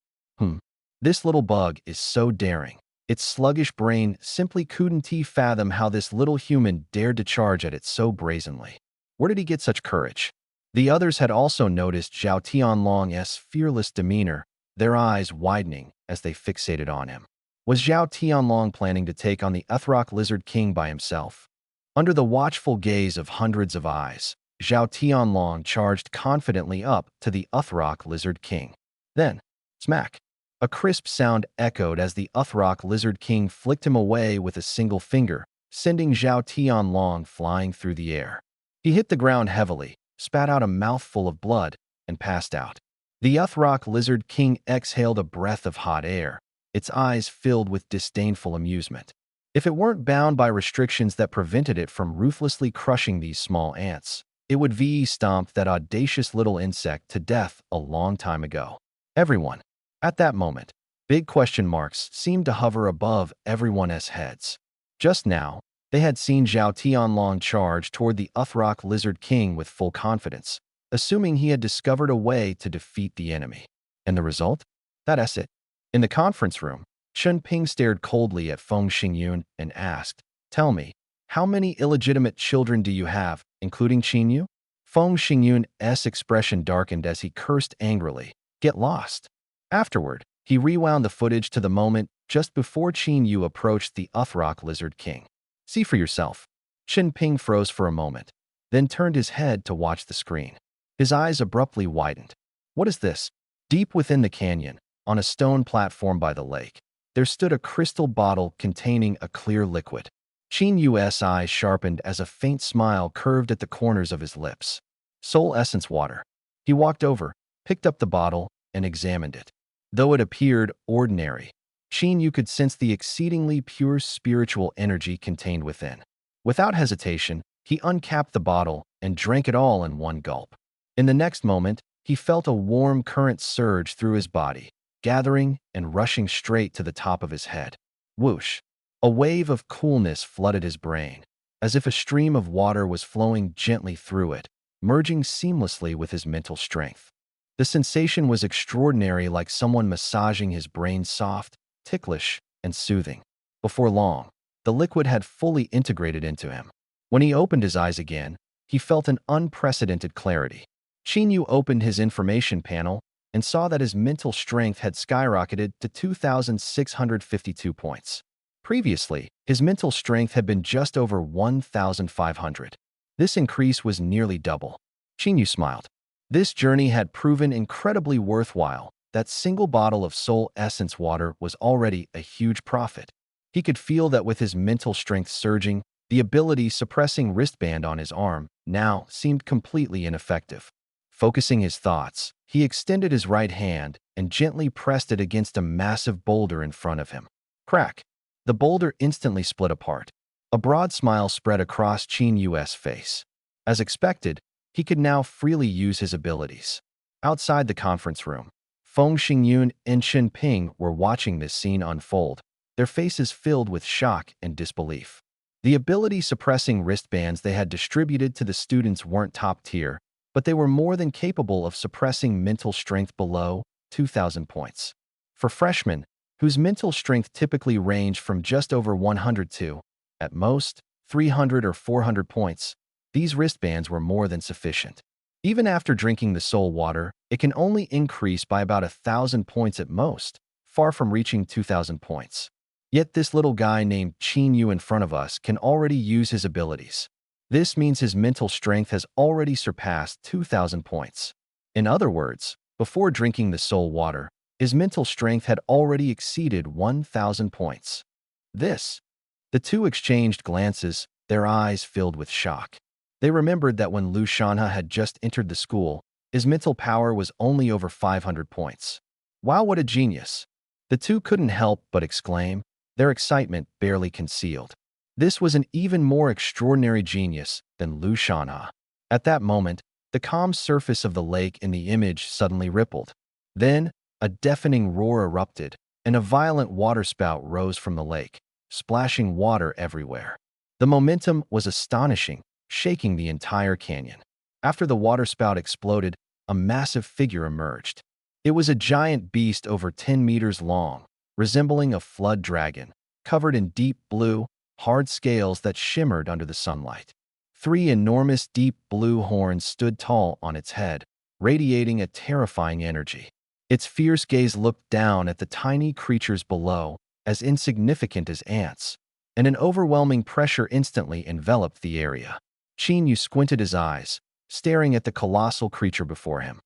This little bug is so daring. Its sluggish brain simply couldn't fathom how this little human dared to charge at it so brazenly. Where did he get such courage? The others had also noticed Zhao Tianlong's fearless demeanor, their eyes widening as they fixated on him. Was Zhao Tianlong planning to take on the Earth Rock Lizard King by himself? Under the watchful gaze of hundreds of eyes, Zhao Tianlong charged confidently up to the Earth Rock Lizard King. Then, smack! A crisp sound echoed as the Earth Rock Lizard King flicked him away with a single finger, sending Zhao Tianlong flying through the air. He hit the ground heavily, spat out a mouthful of blood, and passed out. The Earth Rock Lizard King exhaled a breath of hot air, its eyes filled with disdainful amusement. If it weren't bound by restrictions that prevented it from ruthlessly crushing these small ants, it would stomp that audacious little insect to death a long time ago. Everyone. At that moment, big question marks seemed to hover above everyone's heads. Just now, they had seen Zhao Tianlong charge toward the Earth Rock Lizard King with full confidence, assuming he had discovered a way to defeat the enemy. And the result? That's it. In the conference room, Chen Ping stared coldly at Feng Xingyun and asked, "Tell me, how many illegitimate children do you have, including Qin Yu?" Feng Xingyun's expression darkened as he cursed angrily. Get lost. Afterward, he rewound the footage to the moment just before Qin Yu approached the Uthrock Lizard King. See for yourself. Chen Ping froze for a moment, then turned his head to watch the screen. His eyes abruptly widened. What is this? Deep within the canyon, on a stone platform by the lake, there stood a crystal bottle containing a clear liquid. Qin Yu's eyes sharpened as a faint smile curved at the corners of his lips. Soul Essence Water. He walked over, picked up the bottle, and examined it. Though it appeared ordinary, Qin Yu could sense the exceedingly pure spiritual energy contained within. Without hesitation, he uncapped the bottle and drank it all in one gulp. In the next moment, he felt a warm current surge through his body, gathering and rushing straight to the top of his head. Whoosh! A wave of coolness flooded his brain, as if a stream of water was flowing gently through it, merging seamlessly with his mental strength. The sensation was extraordinary, like someone massaging his brain, soft, ticklish, and soothing. Before long, the liquid had fully integrated into him. When he opened his eyes again, he felt an unprecedented clarity. Qin Yu opened his information panel and saw that his mental strength had skyrocketed to 2,652 points. Previously, his mental strength had been just over 1,500. This increase was nearly double. Qin Yu smiled. This journey had proven incredibly worthwhile. That single bottle of Soul Essence water was already a huge profit. He could feel that with his mental strength surging, the ability-suppressing wristband on his arm now seemed completely ineffective. Focusing his thoughts, he extended his right hand and gently pressed it against a massive boulder in front of him. Crack! The boulder instantly split apart. A broad smile spread across Qin Yu's face. As expected, he could now freely use his abilities. Outside the conference room, Feng Xingyun and Chen Ping were watching this scene unfold, their faces filled with shock and disbelief. The ability-suppressing wristbands they had distributed to the students weren't top tier, but they were more than capable of suppressing mental strength below 2,000 points. For freshmen, whose mental strength typically ranged from just over 100 to, at most, 300 or 400 points, these wristbands were more than sufficient. Even after drinking the soul water, it can only increase by about 1,000 points at most, far from reaching 2,000 points. Yet this little guy named Qin Yu in front of us can already use his abilities. This means his mental strength has already surpassed 2,000 points. In other words, before drinking the soul water, his mental strength had already exceeded 1,000 points. The two exchanged glances, their eyes filled with shock. They remembered that when Lu Shanha had just entered the school, his mental power was only over 500 points. Wow, what a genius! The two couldn't help but exclaim, their excitement barely concealed. This was an even more extraordinary genius than Lu Shanha. At that moment, the calm surface of the lake in the image suddenly rippled. Then, a deafening roar erupted, and a violent waterspout rose from the lake, splashing water everywhere. The momentum was astonishing, shaking the entire canyon. After the waterspout exploded, a massive figure emerged. It was a giant beast over 10 meters long, resembling a flood dragon, covered in deep blue, hard scales that shimmered under the sunlight. 3 enormous deep blue horns stood tall on its head, radiating a terrifying energy. Its fierce gaze looked down at the tiny creatures below, as insignificant as ants, and an overwhelming pressure instantly enveloped the area. Qin Yu squinted his eyes, staring at the colossal creature before him.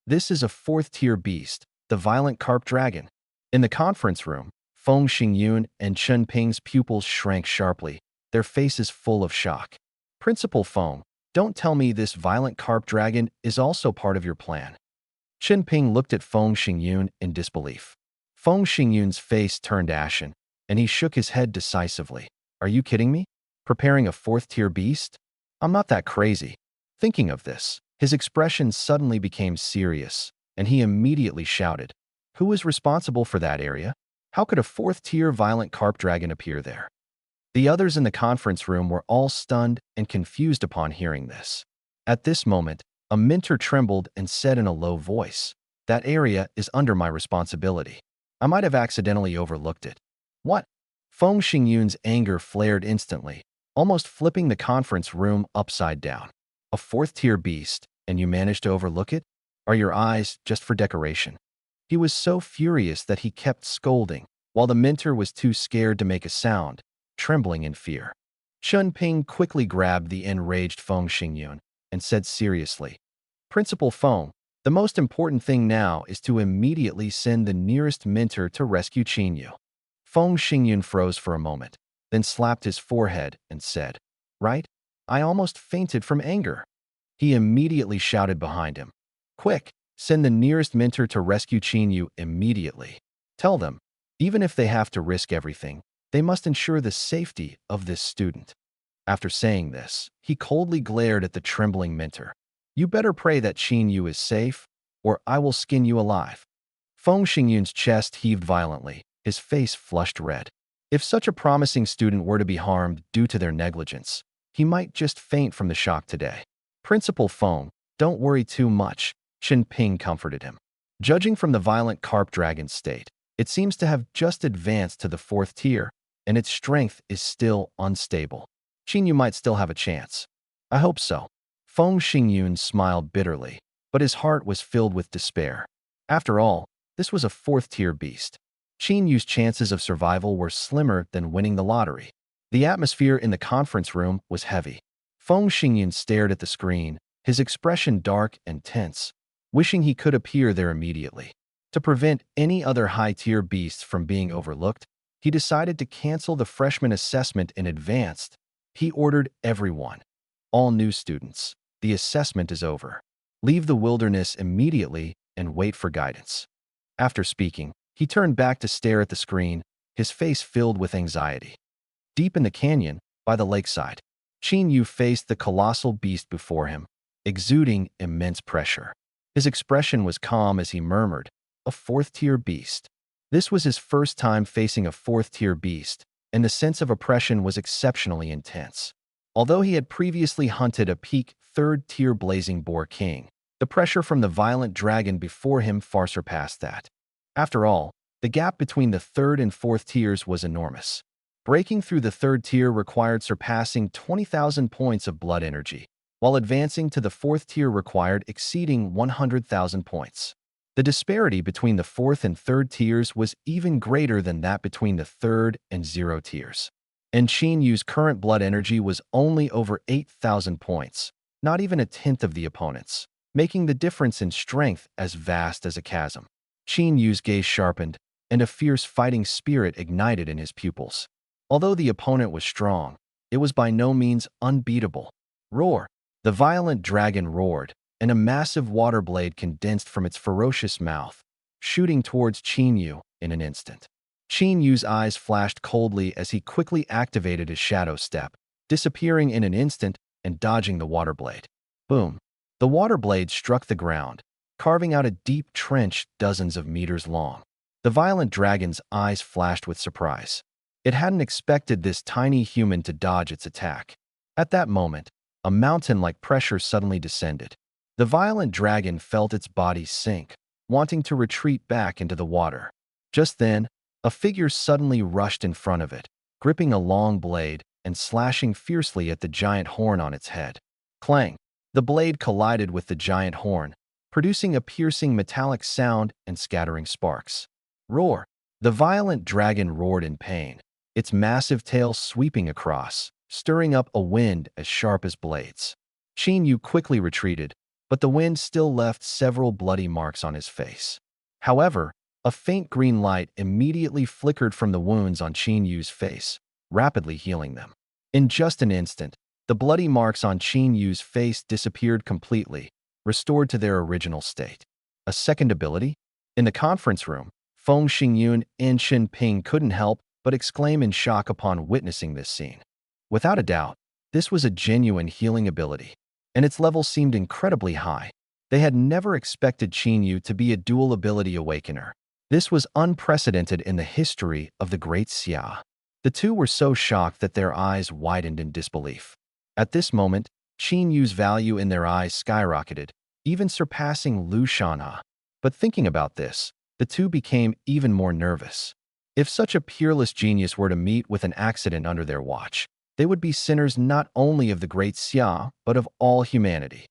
This is a 4th-tier beast, the violent carp dragon. In the conference room, Feng Xingyun and Chen Ping's pupils shrank sharply, their faces full of shock. Principal Feng, don't tell me this violent carp dragon is also part of your plan. Chen Ping looked at Feng Xingyun in disbelief. Feng Xingyun's face turned ashen, and he shook his head decisively. Are you kidding me? Preparing a 4th-tier beast? I'm not that crazy. Thinking of this, his expression suddenly became serious, and he immediately shouted, who is responsible for that area? How could a 4th-tier violent carp dragon appear there? The others in the conference room were all stunned and confused upon hearing this. At this moment, a mentor trembled and said in a low voice, that area is under my responsibility. I might have accidentally overlooked it. What? Feng Xingyun's anger flared instantly, almost flipping the conference room upside down. A 4th-tier beast, and you managed to overlook it? Are your eyes just for decoration? He was so furious that he kept scolding, while the mentor was too scared to make a sound, trembling in fear. Chun Ping quickly grabbed the enraged Feng Xingyun and said seriously, "Principal Feng, the most important thing now is to immediately send the nearest mentor to rescue Qinyu." Feng Xingyun froze for a moment, then slapped his forehead and said, "Right? I almost fainted from anger." He immediately shouted behind him, "Quick, send the nearest mentor to rescue Qinyu immediately. Tell them, even if they have to risk everything, they must ensure the safety of this student." After saying this, he coldly glared at the trembling mentor. "You better pray that Qinyu is safe, or I will skin you alive." Feng Xingyun's chest heaved violently, his face flushed red. If such a promising student were to be harmed due to their negligence, he might just faint from the shock today. "Principal Feng, don't worry too much," Qin Ping comforted him. "Judging from the violent carp dragon's state, it seems to have just advanced to the 4th tier, and its strength is still unstable. Qinyu might still have a chance." "I hope so." Feng Xingyun smiled bitterly, but his heart was filled with despair. After all, this was a 4th-tier beast. Qinyu's chances of survival were slimmer than winning the lottery. The atmosphere in the conference room was heavy. Feng Xingyun stared at the screen, his expression dark and tense, wishing he could appear there immediately. To prevent any other high-tier beasts from being overlooked, he decided to cancel the freshman assessment in advance. He ordered everyone, all new students, "The assessment is over. Leave the wilderness immediately and wait for guidance." After speaking, he turned back to stare at the screen, his face filled with anxiety. Deep in the canyon, by the lakeside, Qinyu faced the colossal beast before him, exuding immense pressure. His expression was calm as he murmured, "A 4th-tier beast." This was his first time facing a 4th-tier beast, and the sense of oppression was exceptionally intense. Although he had previously hunted a peak 3rd-tier blazing boar king, the pressure from the violent dragon before him far surpassed that. After all, the gap between the 3rd and 4th tiers was enormous. Breaking through the 3rd tier required surpassing 20,000 points of blood energy, while advancing to the 4th tier required exceeding 100,000 points. The disparity between the 4th and 3rd tiers was even greater than that between the 3rd and 0 tiers. And Qinyu's current blood energy was only over 8,000 points, not even a tenth of the opponent's, making the difference in strength as vast as a chasm. Qinyu's gaze sharpened, and a fierce fighting spirit ignited in his pupils. Although the opponent was strong, it was by no means unbeatable. Roar! The violent dragon roared, and a massive water blade condensed from its ferocious mouth, shooting towards Qinyu in an instant. Qinyu's eyes flashed coldly as he quickly activated his shadow step, disappearing in an instant and dodging the water blade. Boom! The water blade struck the ground, carving out a deep trench dozens of meters long. The violent dragon's eyes flashed with surprise. It hadn't expected this tiny human to dodge its attack. At that moment, a mountain-like pressure suddenly descended. The violent dragon felt its body sink, wanting to retreat back into the water. Just then, a figure suddenly rushed in front of it, gripping a long blade and slashing fiercely at the giant horn on its head. Clang! The blade collided with the giant horn, producing a piercing metallic sound and scattering sparks. Roar! The violent dragon roared in pain, its massive tail sweeping across, stirring up a wind as sharp as blades. Qinyu quickly retreated, but the wind still left several bloody marks on his face. However, a faint green light immediately flickered from the wounds on Qinyu's face, rapidly healing them. In just an instant, the bloody marks on Qinyu's face disappeared completely, restored to their original state. A second ability? In the conference room, Feng Xingyun and Qin Ping couldn't help but exclaim in shock upon witnessing this scene. Without a doubt, this was a genuine healing ability, and its level seemed incredibly high. They had never expected Qinyu to be a dual ability awakener. This was unprecedented in the history of the Great Xia. The two were so shocked that their eyes widened in disbelief. At this moment, Qinyu's value in their eyes skyrocketed, even surpassing Lu Shanha. But thinking about this, the two became even more nervous. If such a peerless genius were to meet with an accident under their watch, they would be sinners not only of the Great Xia, but of all humanity.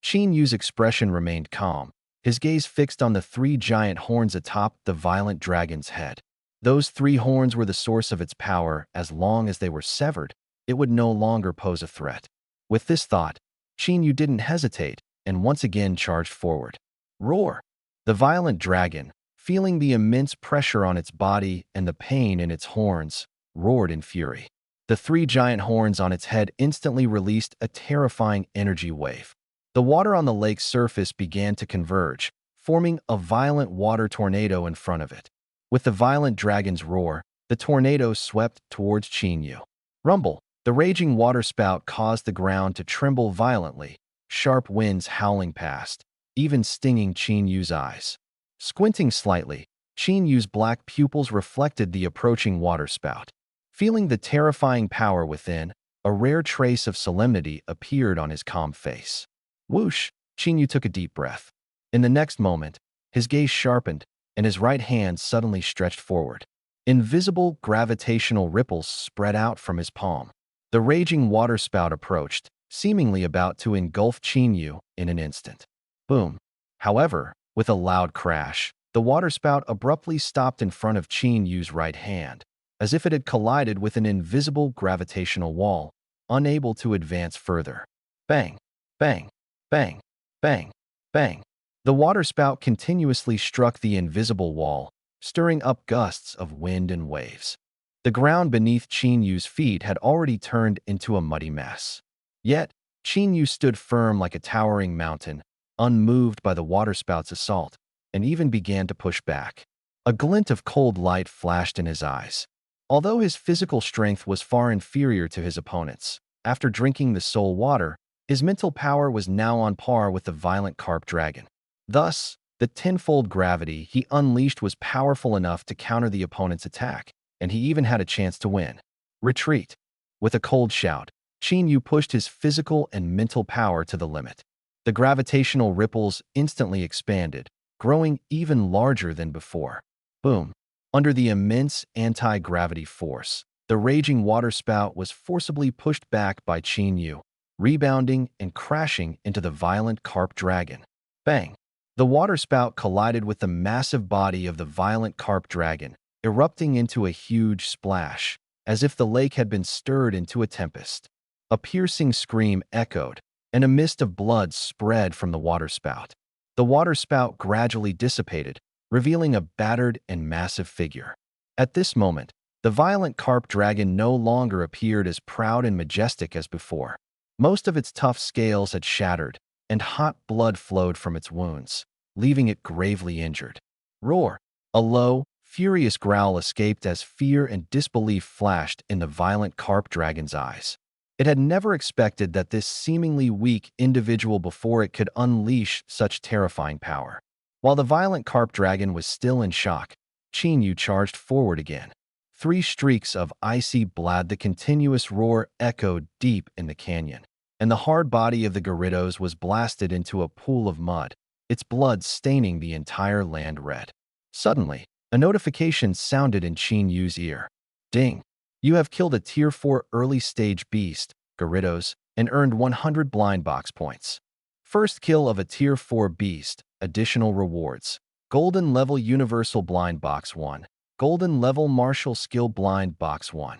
Qinyu's expression remained calm, his gaze fixed on the 3 giant horns atop the violent dragon's head. Those three horns were the source of its power. As long as they were severed, it would no longer pose a threat. With this thought, Yu didn't hesitate and once again charged forward. Roar! The violent dragon, feeling the immense pressure on its body and the pain in its horns, roared in fury. The three giant horns on its head instantly released a terrifying energy wave. The water on the lake's surface began to converge, forming a violent water tornado in front of it. With the violent dragon's roar, the tornado swept towards Yu. Rumble! The raging waterspout caused the ground to tremble violently, sharp winds howling past, even stinging Yu's eyes. Squinting slightly, Yu's black pupils reflected the approaching waterspout. Feeling the terrifying power within, a rare trace of solemnity appeared on his calm face. Whoosh! Yu took a deep breath. In the next moment, his gaze sharpened, and his right hand suddenly stretched forward. Invisible gravitational ripples spread out from his palm. The raging waterspout approached, seemingly about to engulf Yu in an instant. Boom! However, with a loud crash, the waterspout abruptly stopped in front of Yu's right hand, as if it had collided with an invisible gravitational wall, unable to advance further. Bang! Bang! Bang! Bang! Bang! The waterspout continuously struck the invisible wall, stirring up gusts of wind and waves. The ground beneath Yu's feet had already turned into a muddy mess. Yet, Yu stood firm like a towering mountain, unmoved by the waterspout's assault, and even began to push back. A glint of cold light flashed in his eyes. Although his physical strength was far inferior to his opponents, after drinking the soul water, his mental power was now on par with the violent carp dragon. Thus, the tenfold gravity he unleashed was powerful enough to counter the opponent's attack, and he even had a chance to win. Retreat! With a cold shout, Yu pushed his physical and mental power to the limit. The gravitational ripples instantly expanded, growing even larger than before. Boom! Under the immense anti-gravity force, the raging waterspout was forcibly pushed back by Yu, rebounding and crashing into the violent carp dragon. Bang! The waterspout collided with the massive body of the violent carp dragon, erupting into a huge splash, as if the lake had been stirred into a tempest. A piercing scream echoed, and a mist of blood spread from the waterspout. The waterspout gradually dissipated, revealing a battered and massive figure. At this moment, the violent carp dragon no longer appeared as proud and majestic as before. Most of its tough scales had shattered, and hot blood flowed from its wounds, leaving it gravely injured. Roar! A low, furious growl escaped as fear and disbelief flashed in the violent carp dragon's eyes. It had never expected that this seemingly weak individual before it could unleash such terrifying power. While the violent carp dragon was still in shock, Yu charged forward again. 3 streaks of icy blood. The continuous roar echoed deep in the canyon, and the hard body of the Gyarados was blasted into a pool of mud, its blood staining the entire land red. Suddenly, a notification sounded in Yu's ear. Ding! You have killed a Tier 4 early-stage beast, Gyarados, and earned 100 blind box points. First kill of a Tier 4 beast, additional rewards. Golden Level Universal Blind Box 1. Golden Level Martial Skill Blind Box 1.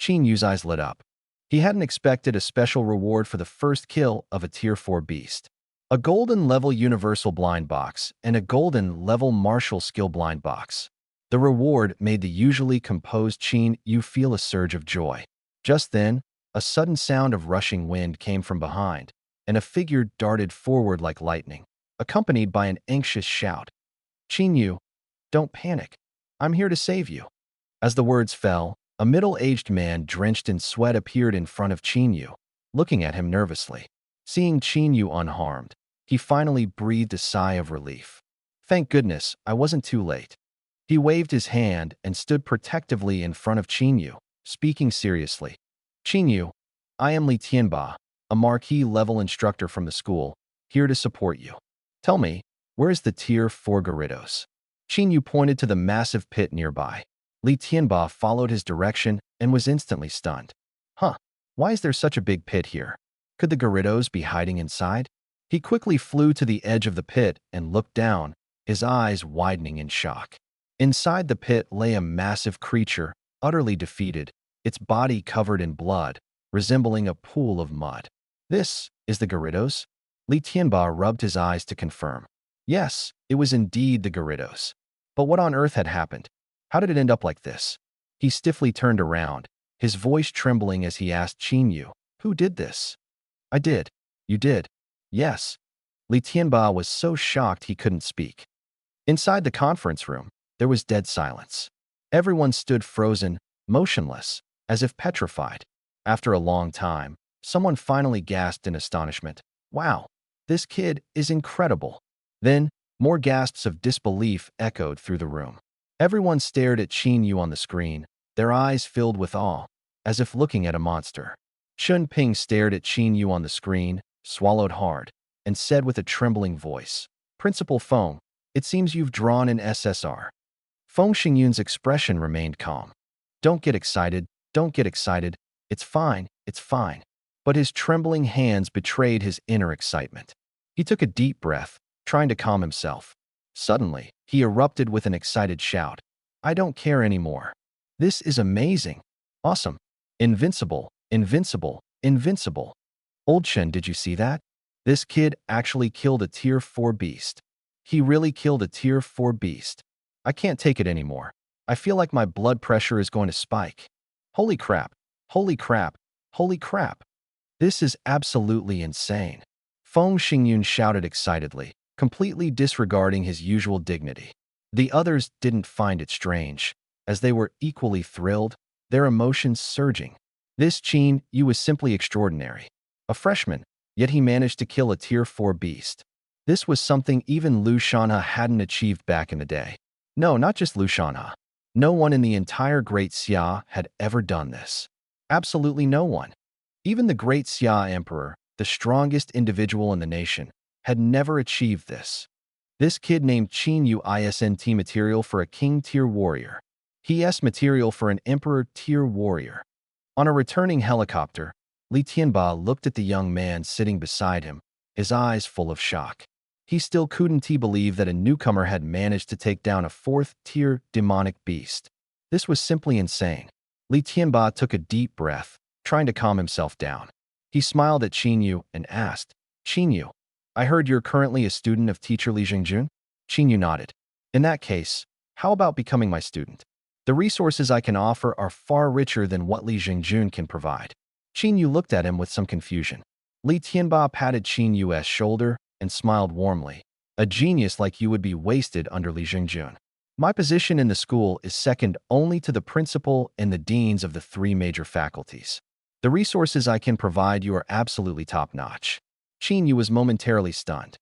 Yu's eyes lit up. He hadn't expected a special reward for the first kill of a Tier 4 beast. A Golden Level Universal Blind Box and a Golden Level Martial Skill Blind Box. The reward made the usually composed Yu feel a surge of joy. Just then, a sudden sound of rushing wind came from behind, and a figure darted forward like lightning, accompanied by an anxious shout. Yu, don't panic. I'm here to save you. As the words fell, a middle-aged man drenched in sweat appeared in front of Yu, looking at him nervously. Seeing Yu unharmed, he finally breathed a sigh of relief. Thank goodness, I wasn't too late. He waved his hand and stood protectively in front of Yu, speaking seriously. Yu, I am Li Tianba, a marquee-level instructor from the school, here to support you. Tell me, where is the Tier 4 Gyarados? Yu pointed to the massive pit nearby. Li Tianba followed his direction and was instantly stunned. Huh, why is there such a big pit here? Could the Gyarados be hiding inside? He quickly flew to the edge of the pit and looked down, his eyes widening in shock. Inside the pit lay a massive creature, utterly defeated, its body covered in blood, resembling a pool of mud. This is the Gyarados? Li Tianba rubbed his eyes to confirm. Yes, it was indeed the Gyarados. But what on earth had happened? How did it end up like this? He stiffly turned around, his voice trembling as he asked Qin Yu, "Who did this?" "I did." "You did?" "Yes." Li Tianba was so shocked he couldn't speak. Inside the conference room, there was dead silence. Everyone stood frozen, motionless, as if petrified. After a long time, someone finally gasped in astonishment. "Wow, this kid is incredible." Then, more gasps of disbelief echoed through the room. Everyone stared at Qin Yu on the screen, their eyes filled with awe, as if looking at a monster. Chun Ping stared at Qin Yu on the screen, swallowed hard, and said with a trembling voice, "Principal Feng, it seems you've drawn an SSR." Feng Xingyun's expression remained calm. "Don't get excited, don't get excited. It's fine, it's fine." But his trembling hands betrayed his inner excitement. He took a deep breath, trying to calm himself. Suddenly, he erupted with an excited shout. "I don't care anymore. This is amazing. Awesome. Invincible, invincible, invincible. Old Chen, did you see that? This kid actually killed a Tier 4 beast. He really killed a Tier 4 beast. I can't take it anymore. I feel like my blood pressure is going to spike. Holy crap, holy crap, holy crap. This is absolutely insane." Feng Xingyun shouted excitedly, completely disregarding his usual dignity. The others didn't find it strange, as they were equally thrilled, their emotions surging. This Qin Yu was simply extraordinary. A freshman, yet he managed to kill a Tier 4 beast. This was something even Lu Shanha hadn't achieved back in the day. No, not just Lu Shanha. No one in the entire Great Xia had ever done this. Absolutely no one. Even the Great Xia Emperor, the strongest individual in the nation, had never achieved this. This kid named Qin Yu isn't material for a king tier warrior. He is material for an emperor tier warrior. On a returning helicopter, Li Tianba looked at the young man sitting beside him, his eyes full of shock. He still couldn't believe that a newcomer had managed to take down a 4th-tier demonic beast. This was simply insane. Li Tianba took a deep breath, trying to calm himself down. He smiled at Qin Yu and asked, "Qin Yu, I heard you're currently a student of teacher Li Jingjun?" Qin Yu nodded. "In that case, how about becoming my student? The resources I can offer are far richer than what Li Jingjun can provide." Qin Yu looked at him with some confusion. Li Tianba patted Qin Yu's shoulder and smiled warmly. "A genius like you would be wasted under Li Jingjun. My position in the school is second only to the principal and the deans of the 3 major faculties. The resources I can provide you are absolutely top-notch." Qin Yu was momentarily stunned.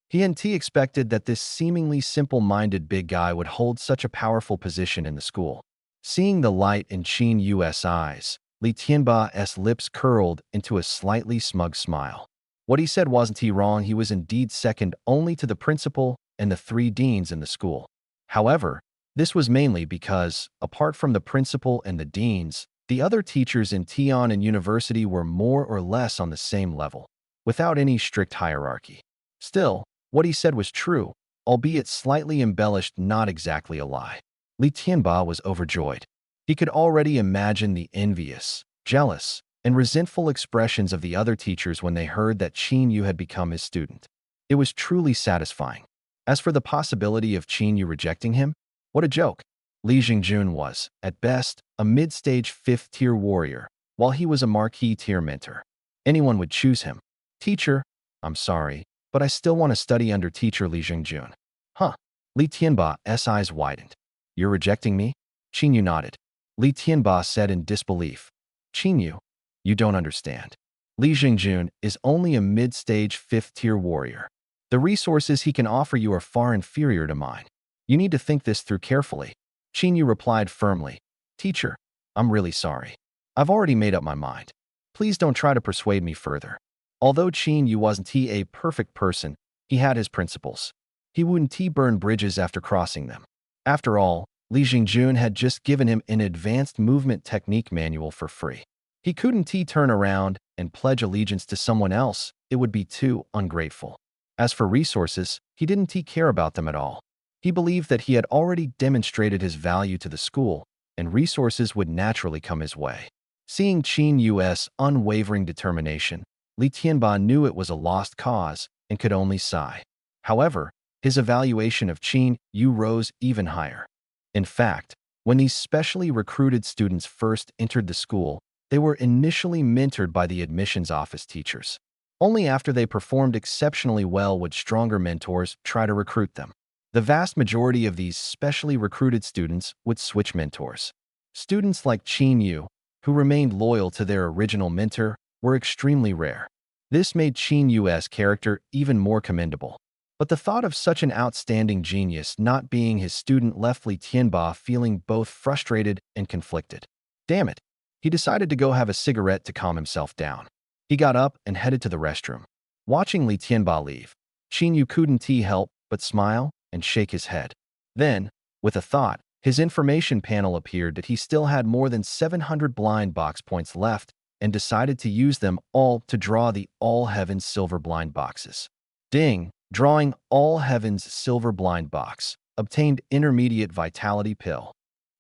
He hadn't expected that this seemingly simple-minded big guy would hold such a powerful position in the school. Seeing the light in Qin Yu's eyes, Li Tianba's lips curled into a slightly smug smile. What he said wasn't he wrong, he was indeed second only to the principal and the 3 deans in the school. However, this was mainly because, apart from the principal and the deans, the other teachers in Tian and University were more or less on the same level, without any strict hierarchy. Still, what he said was true, albeit slightly embellished, not exactly a lie. Li Tianba was overjoyed. He could already imagine the envious, jealous, and resentful expressions of the other teachers when they heard that Qin Yu had become his student. It was truly satisfying. As for the possibility of Qin Yu rejecting him, what a joke. Li Jingjun was, at best, a mid-stage 5th-tier warrior, while he was a marquee-tier mentor. Anyone would choose him. "Teacher, I'm sorry, but I still want to study under teacher Li Jingjun." "Huh?" Li Tianba's eyes widened. "You're rejecting me?" Qin Yu nodded. Li Tianba said in disbelief, "Qin Yu, you don't understand. Li Jingjun is only a mid-stage 5th-tier warrior. The resources he can offer you are far inferior to mine. You need to think this through carefully." Qin Yu replied firmly, "Teacher, I'm really sorry. I've already made up my mind. Please don't try to persuade me further." Although Qin Yu wasn't a perfect person, he had his principles. He wouldn't burn bridges after crossing them. After all, Li Jingjun had just given him an advanced movement technique manual for free. He couldn't turn around and pledge allegiance to someone else, it would be too ungrateful. As for resources, he didn't care about them at all. He believed that he had already demonstrated his value to the school, and resources would naturally come his way. Seeing Qin Yu's unwavering determination, Li Tianba knew it was a lost cause and could only sigh. However, his evaluation of Qin Yu rose even higher. In fact, when these specially recruited students first entered the school, they were initially mentored by the admissions office teachers. Only after they performed exceptionally well would stronger mentors try to recruit them. The vast majority of these specially recruited students would switch mentors. Students like Qin Yu, who remained loyal to their original mentor, were extremely rare. This made Qin Yu's character even more commendable. But the thought of such an outstanding genius not being his student left Li Tianba feeling both frustrated and conflicted. Damn it! He decided to go have a cigarette to calm himself down. He got up and headed to the restroom. Watching Li Tianba leave, Qin Yu couldn't help but smile and shake his head. Then, with a thought, his information panel appeared that he still had more than 700 blind box points left and decided to use them all to draw the All Heavens silver blind boxes. Ding! Drawing All Heavens silver blind box. Obtained intermediate vitality pill.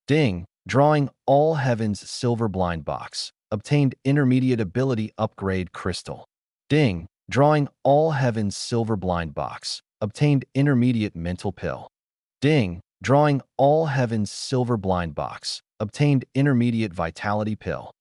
Ding! Drawing All Heavens silver blind box. Obtained intermediate ability upgrade crystal. Ding! Drawing All Heavens silver blind box. Obtained intermediate mental pill. Ding! Drawing All Heavens silver blind box. Obtained intermediate vitality pill.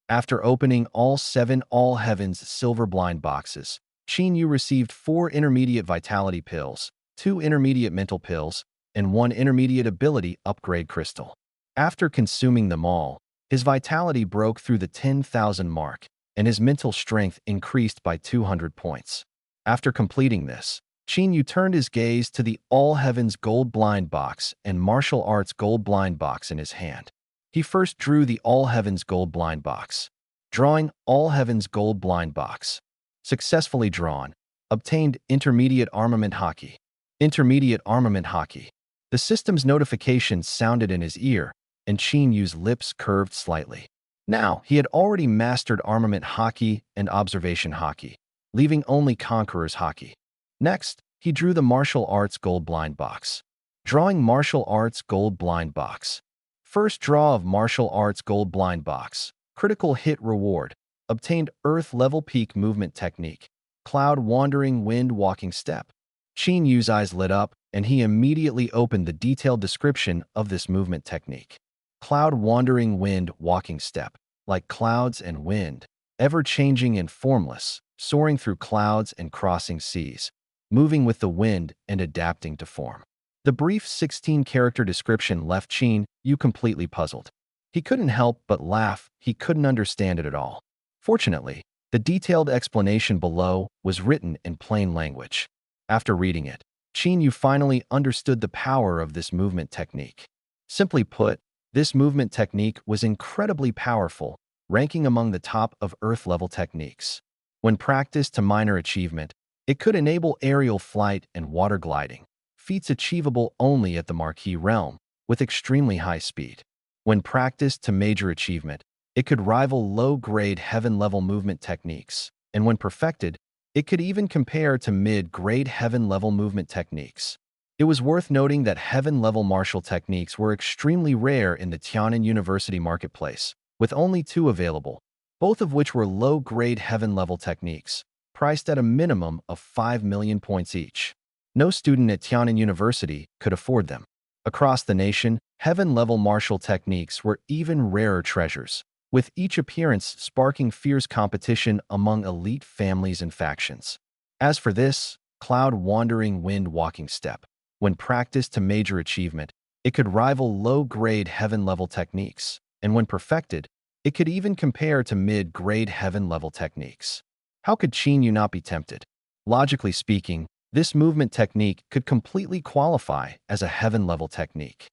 After opening all 7 All Heavens silver blind boxes, Qin Yu received 4 intermediate vitality pills, 2 intermediate mental pills, and 1 intermediate ability upgrade crystal. After consuming them all, his vitality broke through the 10,000 mark, and his mental strength increased by 200 points. After completing this, Qin Yu turned his gaze to the All Heavens gold blind box and martial arts gold blind box in his hand. He first drew the All Heavens gold blind box. Drawing All Heavens gold blind box. Successfully drawn. Obtained intermediate armament hockey. Intermediate armament hockey. The system's notification sounded in his ear, and Qin Yu's lips curved slightly. Now, he had already mastered armament hockey and observation hockey, leaving only conqueror's hockey. Next, he drew the martial arts gold blind box. Drawing martial arts gold blind box. First draw of martial arts gold blind box. Critical hit reward. Obtained Earth level peak movement technique. Cloud wandering wind walking step. Qin Yu's eyes lit up, and he immediately opened the detailed description of this movement technique. Cloud wandering wind walking step. Like clouds and wind, ever-changing and formless, soaring through clouds and crossing seas, moving with the wind and adapting to form. The brief 16-character description left Qin Yu completely puzzled. He couldn't help but laugh. He couldn't understand it at all. Fortunately, the detailed explanation below was written in plain language. After reading it, Qin Yu finally understood the power of this movement technique. Simply put, this movement technique was incredibly powerful, ranking among the top of Earth-level techniques. When practiced to minor achievement, it could enable aerial flight and water gliding, feats achievable only at the Marquis realm, with extremely high speed. When practiced to major achievement, it could rival low-grade heaven-level movement techniques, and when perfected, it could even compare to mid-grade heaven-level movement techniques. It was worth noting that heaven-level martial techniques were extremely rare in the Tiannan University marketplace, with only 2 available, both of which were low-grade heaven-level techniques, priced at a minimum of 5 million points each. No student at Tiannan University could afford them. Across the nation, heaven-level martial techniques were even rarer treasures, with each appearance sparking fierce competition among elite families and factions. As for this, cloud wandering wind walking step, when practiced to major achievement, it could rival low-grade heaven-level techniques, and when perfected, it could even compare to mid-grade heaven-level techniques. How could Qin Yu not be tempted? Logically speaking, this movement technique could completely qualify as a heaven-level technique.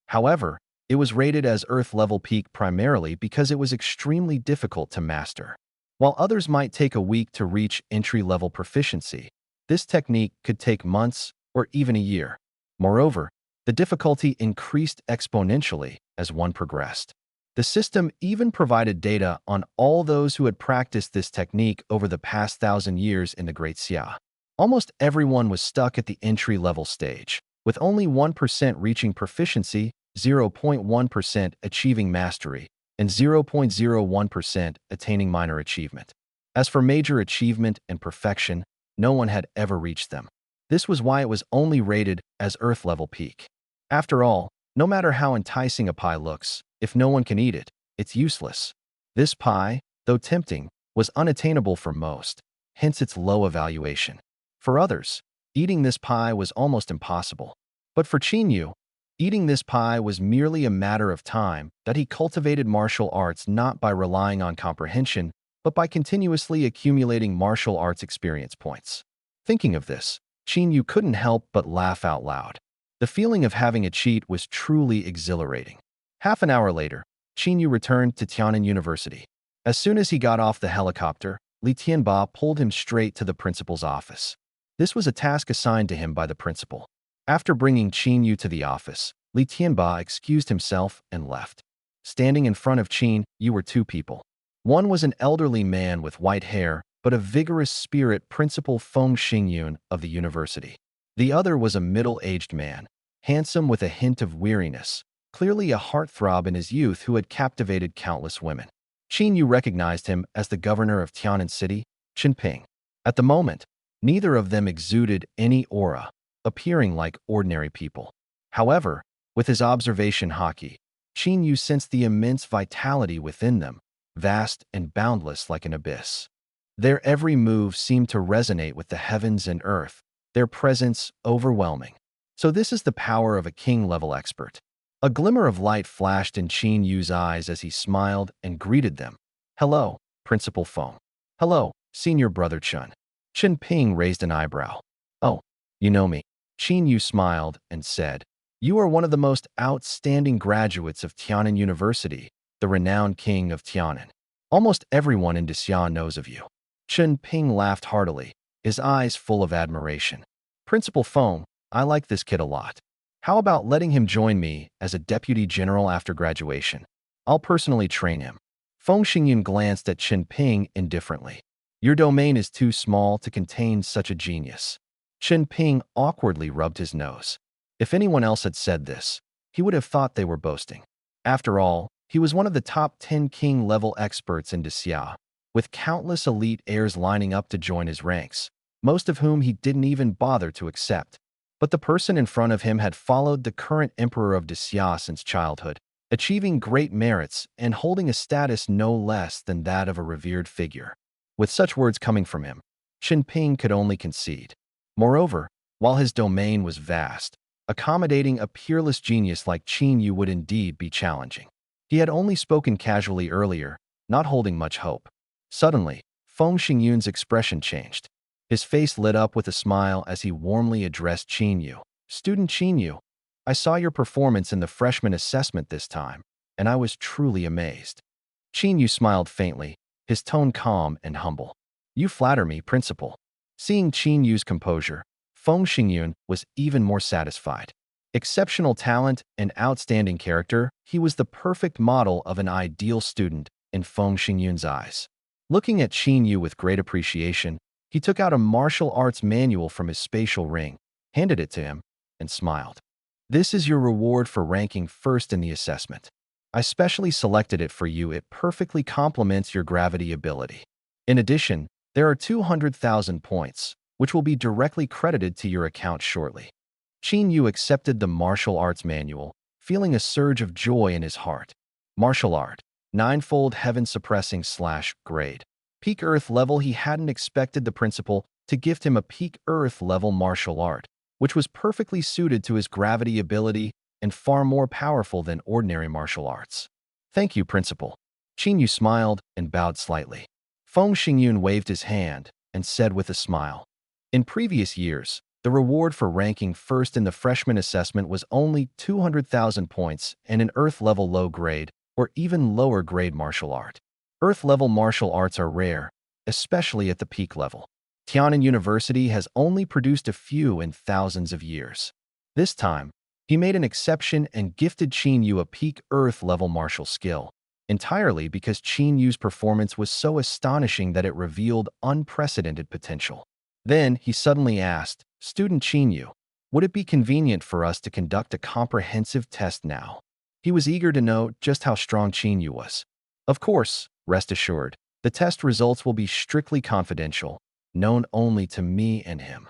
However, it was rated as Earth-level peak primarily because it was extremely difficult to master. While others might take a week to reach entry-level proficiency, this technique could take months or even a year. Moreover, the difficulty increased exponentially as one progressed. The system even provided data on all those who had practiced this technique over the past 1,000 years in the Great Xia. Almost everyone was stuck at the entry-level stage, with only 1% reaching proficiency, 0.1% achieving mastery, and 0.01% attaining minor achievement. As for major achievement and perfection, no one had ever reached them. This was why it was only rated as Earth-level peak. After all, no matter how enticing a pie looks, if no one can eat it, it's useless. This pie, though tempting, was unattainable for most, hence its low evaluation. For others, eating this pie was almost impossible. But for Qin, eating this pie was merely a matter of time that he cultivated martial arts not by relying on comprehension, but by continuously accumulating martial arts experience points. Thinking of this, Qin couldn't help but laugh out loud. The feeling of having a cheat was truly exhilarating. Half an hour later, Qin returned to Tiannan University. As soon as he got off the helicopter, Li Tianba pulled him straight to the principal's office. This was a task assigned to him by the principal. After bringing Qin to the office, Li Tianba excused himself and left. Standing in front of Qin were two people. One was an elderly man with white hair, but a vigorous spirit, Principal Feng Xingyun of the university. The other was a middle-aged man, handsome with a hint of weariness, clearly a heartthrob in his youth who had captivated countless women. Qin recognized him as the governor of Tiannan City, Qinping. At the moment, neither of them exuded any aura, appearing like ordinary people. However, with his observation haki, Qin sensed the immense vitality within them, vast and boundless like an abyss. Their every move seemed to resonate with the heavens and earth, their presence overwhelming. So this is the power of a king-level expert. A glimmer of light flashed in Qin eyes as he smiled and greeted them. "Hello, Principal Feng." "Hello, Senior Brother Chun." Qinping raised an eyebrow. "Oh, you know me." Qin smiled and said, "You are one of the most outstanding graduates of Tiannan University, the renowned king of Tiannan. Almost everyone in Disya knows of you." Qinping laughed heartily, his eyes full of admiration. "Principal Feng, I like this kid a lot. How about letting him join me as a deputy general after graduation? I'll personally train him." Feng Xingyun glanced at Qinping indifferently. "Your domain is too small to contain such a genius." Qinping awkwardly rubbed his nose. If anyone else had said this, he would have thought they were boasting. After all, he was one of the top 10 king-level experts in Disya, with countless elite heirs lining up to join his ranks, most of whom he didn't even bother to accept. But the person in front of him had followed the current emperor of Disya since childhood, achieving great merits and holding a status no less than that of a revered figure. With such words coming from him, Qinping could only concede. Moreover, while his domain was vast, accommodating a peerless genius like Qin would indeed be challenging. He had only spoken casually earlier, not holding much hope. Suddenly, Feng Xingyun's expression changed. His face lit up with a smile as he warmly addressed Qin. "Student Qin, I saw your performance in the freshman assessment this time, and I was truly amazed." Qin smiled faintly, his tone calm and humble. "You flatter me, Principal." Seeing Qin composure, Feng Xingyun was even more satisfied. Exceptional talent and outstanding character, he was the perfect model of an ideal student in Feng Xingyun's eyes. Looking at Qin with great appreciation, he took out a martial arts manual from his spatial ring, handed it to him, and smiled. "This is your reward for ranking first in the assessment. I specially selected it for you. It perfectly complements your gravity ability. In addition, there are 200,000 points, which will be directly credited to your account shortly." Qin accepted the martial arts manual, feeling a surge of joy in his heart. Martial art, ninefold heaven-suppressing / grade. Peak Earth level. He hadn't expected the principal to gift him a peak Earth level martial art, which was perfectly suited to his gravity ability and far more powerful than ordinary martial arts. "Thank you, Principal." Qin smiled and bowed slightly. Feng Xingyun waved his hand and said with a smile, "In previous years, the reward for ranking first in the freshman assessment was only 200,000 points and an Earth-level low-grade or even lower-grade martial art. Earth-level martial arts are rare, especially at the peak level. Tiannan University has only produced a few in thousands of years. This time, he made an exception and gifted Qin a peak Earth-level martial skill, entirely because Qin performance was so astonishing that it revealed unprecedented potential." Then he suddenly asked, "Student Qin, Would it be convenient for us to conduct a comprehensive test now? He was eager to know just how strong Qin Yu was. Of course, rest assured, the test results will be strictly confidential, known only to me and him.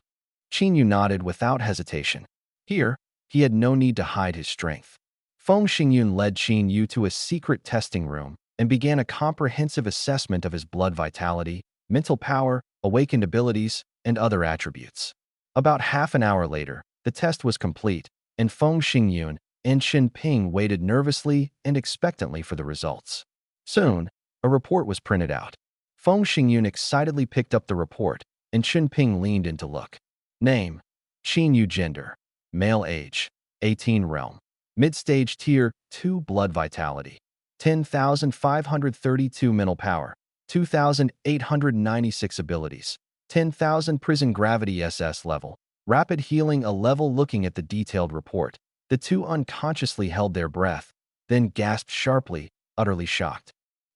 Qin Yu nodded without hesitation. Here, he had no need to hide his strength. Feng Xingyun led Qin Yu to a secret testing room and began a comprehensive assessment of his blood vitality, mental power, awakened abilities, and other attributes. About half an hour later, the test was complete, and Feng Xingyun and Qin Ping waited nervously and expectantly for the results. Soon, a report was printed out. Feng Xingyun excitedly picked up the report, and Qin Ping leaned in to look. Name: Qin Yu. Gender: male. Age: 18. Realm: mid-stage. Tier 2. Blood vitality: 10,532. Mental power: 2,896. Abilities: 10,000. Prison gravity. SS level: rapid healing. A level. Looking at the detailed report, the two unconsciously held their breath, then gasped sharply, utterly shocked.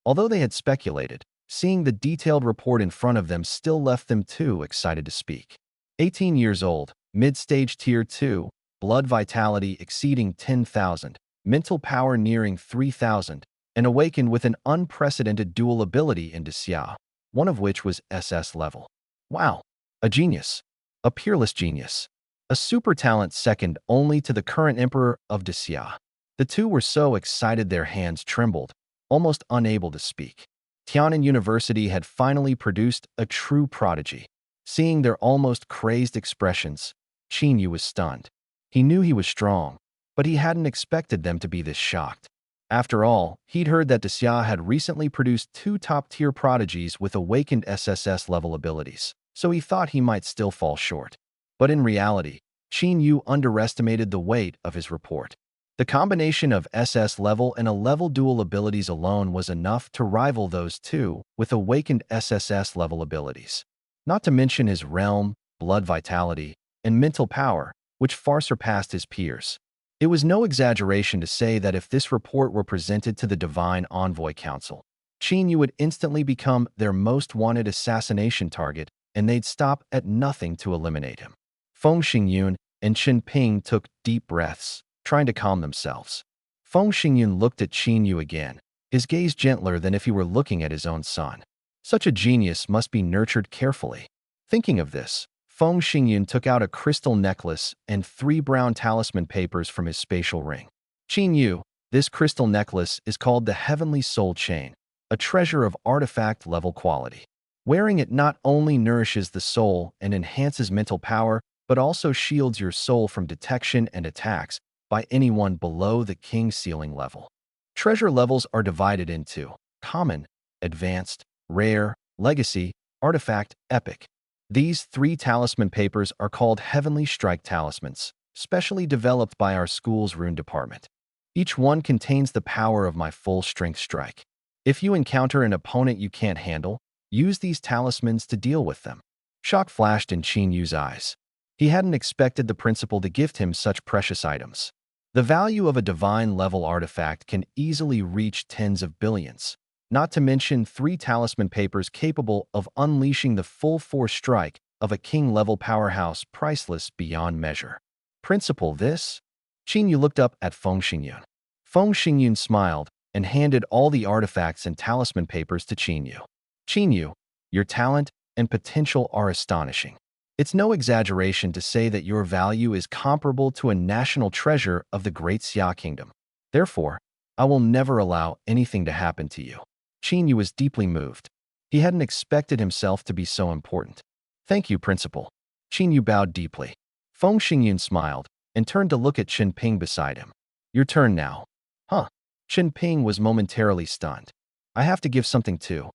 Although they had speculated, seeing the detailed report in front of them still left them too excited to speak. 18 years old, mid-stage. Tier 2, blood vitality exceeding 10,000, mental power nearing 3,000, and awakened with an unprecedented dual ability in Xia, one of which was SS level. Wow, a genius, a peerless genius, a super talent second only to the current emperor of Xia. The two were so excited their hands trembled, almost unable to speak. Tianan University had finally produced a true prodigy. Seeing their almost crazed expressions, Qin Yu was stunned. He knew he was strong, but he hadn't expected them to be this shocked. After all, he'd heard that Xia had recently produced two top-tier prodigies with awakened SSS-level abilities, so he thought he might still fall short. But in reality, Qin Yu underestimated the weight of his report. The combination of SS level and a level dual abilities alone was enough to rival those two with awakened SSS level abilities. Not to mention his realm, blood vitality, and mental power, which far surpassed his peers. It was no exaggeration to say that if this report were presented to the Divine Envoy Council, Qin Yu would instantly become their most wanted assassination target, and they'd stop at nothing to eliminate him. Feng Xingyun and Qin Ping took deep breaths, trying to calm themselves. Feng Xingyun looked at Qin Yu again, his gaze gentler than if he were looking at his own son. Such a genius must be nurtured carefully. Thinking of this, Feng Xingyun took out a crystal necklace and 3 brown talisman papers from his spatial ring. Qin Yu, this crystal necklace is called the Heavenly Soul Chain, a treasure of artifact-level quality. Wearing it not only nourishes the soul and enhances mental power, but also shields your soul from detection and attacks by anyone below the King Ceiling level. Treasure levels are divided into common, advanced, rare, legacy, artifact, epic. These 3 talisman papers are called Heavenly Strike Talismans, specially developed by our school's rune department. Each one contains the power of my full-strength strike. If you encounter an opponent you can't handle, use these talismans to deal with them. Shock flashed in Qin Yu's eyes. He hadn't expected the principal to gift him such precious items. The value of a divine-level artifact can easily reach tens of billions, not to mention 3 talisman papers capable of unleashing the full-force strike of a king-level powerhouse, priceless beyond measure. Principal, this? Qin Yu looked up at Feng Xingyun. Feng Xingyun smiled and handed all the artifacts and talisman papers to Qin Yu. Qin Yu, your talent and potential are astonishing. It's no exaggeration to say that your value is comparable to a national treasure of the Great Xia Kingdom. Therefore, I will never allow anything to happen to you. Qin Yu was deeply moved. He hadn't expected himself to be so important. Thank you, Principal. Qin Yu bowed deeply. Feng Xingyun smiled and turned to look at Qin Ping beside him. Your turn now. Huh. Qin Ping was momentarily stunned. I have to give something too.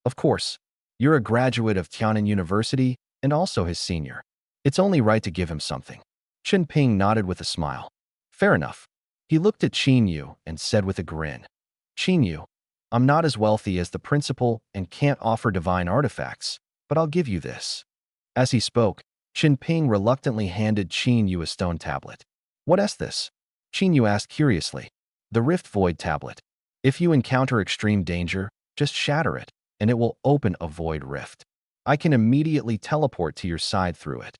Of course. You're a graduate of Tianan University and also his senior. It's only right to give him something. Qin Ping nodded with a smile. Fair enough. He looked at Qin Yu and said with a grin, Qin Yu, I'm not as wealthy as the principal and can't offer divine artifacts, but I'll give you this. As he spoke, Qin Ping reluctantly handed Qin Yu a stone tablet. What is this? Qin Yu asked curiously. The Rift Void tablet. If you encounter extreme danger, just shatter it, and it will open a void rift. I can immediately teleport to your side through it.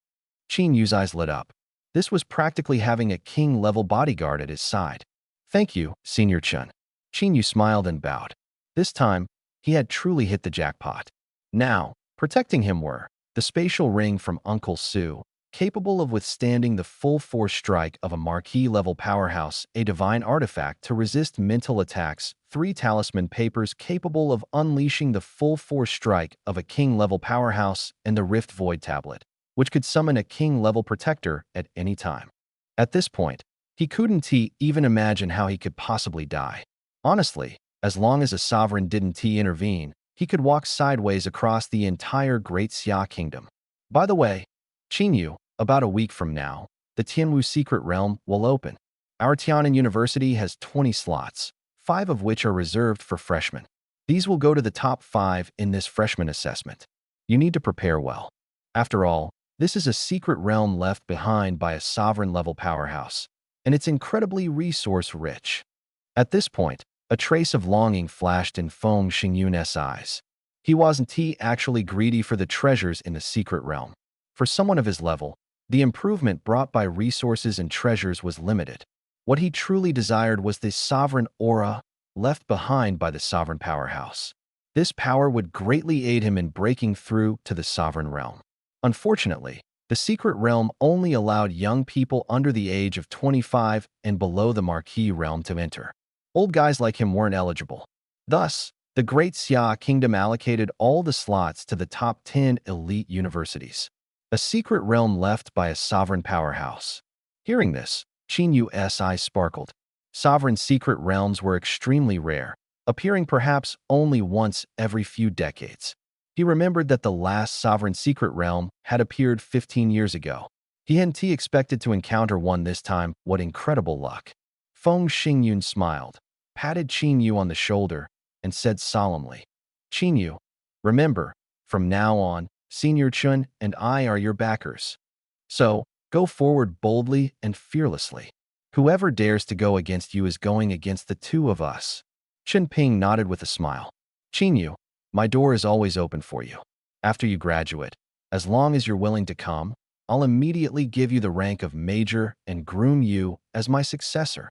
Qin Yu's eyes lit up. This was practically having a king-level bodyguard at his side. Thank you, Senior Chun. Qin smiled and bowed. This time, he had truly hit the jackpot. Now, protecting him were the spatial ring from Uncle Su, capable of withstanding the full-force strike of a marquee-level powerhouse, a divine artifact to resist mental attacks, 3 talisman papers capable of unleashing the full-force strike of a king-level powerhouse, and the Rift Void tablet, which could summon a king-level protector at any time. At this point, he couldn't even imagine how he could possibly die. Honestly, as long as a sovereign didn't intervene, he could walk sideways across the entire Great Xia Kingdom. By the way, Qinyu, about a week from now, the Tianwu Secret Realm will open. Our Tianan University has 20 slots, 5 of which are reserved for freshmen. These will go to the top 5 in this freshman assessment. You need to prepare well. After all, this is a secret realm left behind by a sovereign-level powerhouse, and it's incredibly resource-rich. At this point, a trace of longing flashed in Feng Xingyun's eyes. He wasn't actually greedy for the treasures in the secret realm. For someone of his level, the improvement brought by resources and treasures was limited. What he truly desired was this sovereign aura left behind by the sovereign powerhouse. This power would greatly aid him in breaking through to the sovereign realm. Unfortunately, the secret realm only allowed young people under the age of 25 and below the marquee realm to enter. Old guys like him weren't eligible. Thus, the Great Xia Kingdom allocated all the slots to the top 10 elite universities. A secret realm left by a sovereign powerhouse. Hearing this, Qinyu's eyes sparkled. Sovereign secret realms were extremely rare, appearing perhaps only once every few decades. He remembered that the last sovereign secret realm had appeared 15 years ago. He hadn't expected to encounter one this time. What incredible luck. Feng Xingyun smiled, patted Qinyu on the shoulder, and said solemnly, Qinyu, remember, from now on, Senior Chun and I are your backers. So, go forward boldly and fearlessly. Whoever dares to go against you is going against the two of us. Chen Ping nodded with a smile. Qinyu, my door is always open for you. After you graduate, as long as you're willing to come, I'll immediately give you the rank of major and groom you as my successor.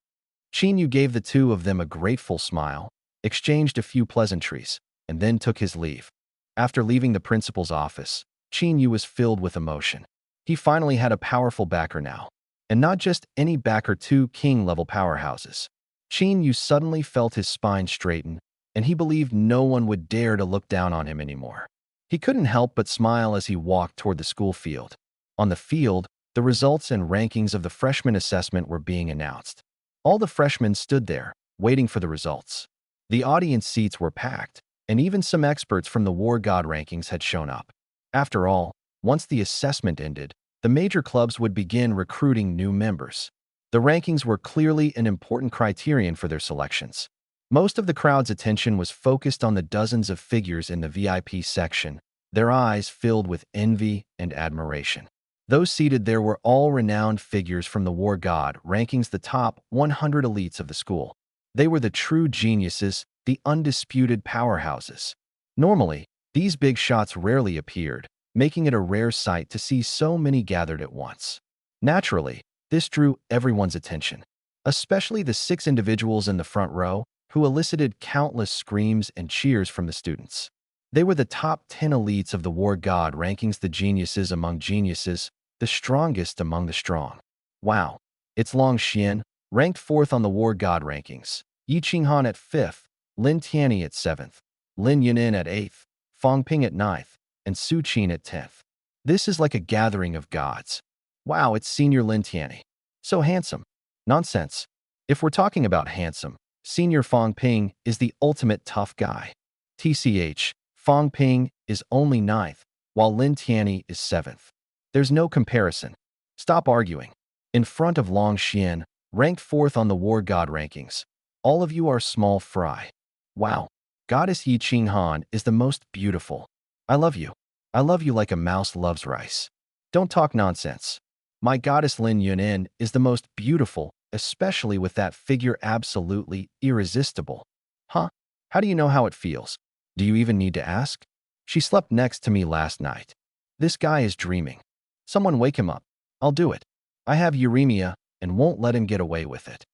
Qinyu gave the two of them a grateful smile, exchanged a few pleasantries, and then took his leave. After leaving the principal's office, Qinyu was filled with emotion. He finally had a powerful backer now, and not just any backer, 2 king-level powerhouses. Qinyu suddenly felt his spine straighten, and he believed no one would dare to look down on him anymore. He couldn't help but smile as he walked toward the school field. On the field, the results and rankings of the freshman assessment were being announced. All the freshmen stood there, waiting for the results. The audience seats were packed, and even some experts from the War God rankings had shown up. After all, once the assessment ended, the major clubs would begin recruiting new members. The rankings were clearly an important criterion for their selections. Most of the crowd's attention was focused on the dozens of figures in the VIP section, their eyes filled with envy and admiration. Those seated there were all renowned figures from the War God rankings, the top 100 elites of the school. They were the true geniuses, the undisputed powerhouses. Normally, these big shots rarely appeared, making it a rare sight to see so many gathered at once. Naturally, this drew everyone's attention, especially the 6 individuals in the front row who elicited countless screams and cheers from the students. They were the top 10 elites of the War God rankings, the geniuses among geniuses, the strongest among the strong. Wow, it's Long Xian, ranked 4th on the War God rankings, Yi Qinghan at 5th, Lin Tianyi at 7th, Lin Yunin at 8th, Fang Ping at 9th, and Su Qin at 10th. This is like a gathering of gods. Wow, it's Senior Lin Tianyi. So handsome. Nonsense. If we're talking about handsome, Senior Fang Ping is the ultimate tough guy. TCH, Fang Ping is only 9th, while Lin Tianyi is 7th. There's no comparison. Stop arguing. In front of Long Xian, ranked 4th on the War God rankings, all of you are small fry. Wow, Goddess Yi Qinghan is the most beautiful. I love you. I love you like a mouse loves rice. Don't talk nonsense. My goddess Lin Yunin is the most beautiful, especially with that figure, absolutely irresistible. Huh? How do you know how it feels? Do you even need to ask? She slept next to me last night. This guy is dreaming. Someone wake him up. I'll do it. I have uremia and won't let him get away with it.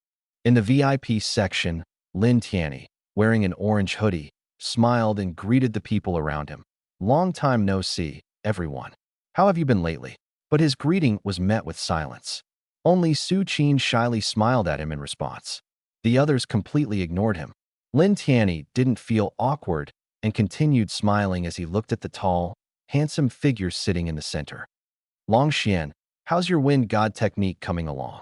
In the VIP section, Lin Tianyi, wearing an orange hoodie, smiled and greeted the people around him. Long time no see, everyone. How have you been lately? But his greeting was met with silence. Only Su Qin shyly smiled at him in response. The others completely ignored him. Lin Tianyi didn't feel awkward and continued smiling as he looked at the tall, handsome figure sitting in the center. Long Xian, how's your wind god technique coming along?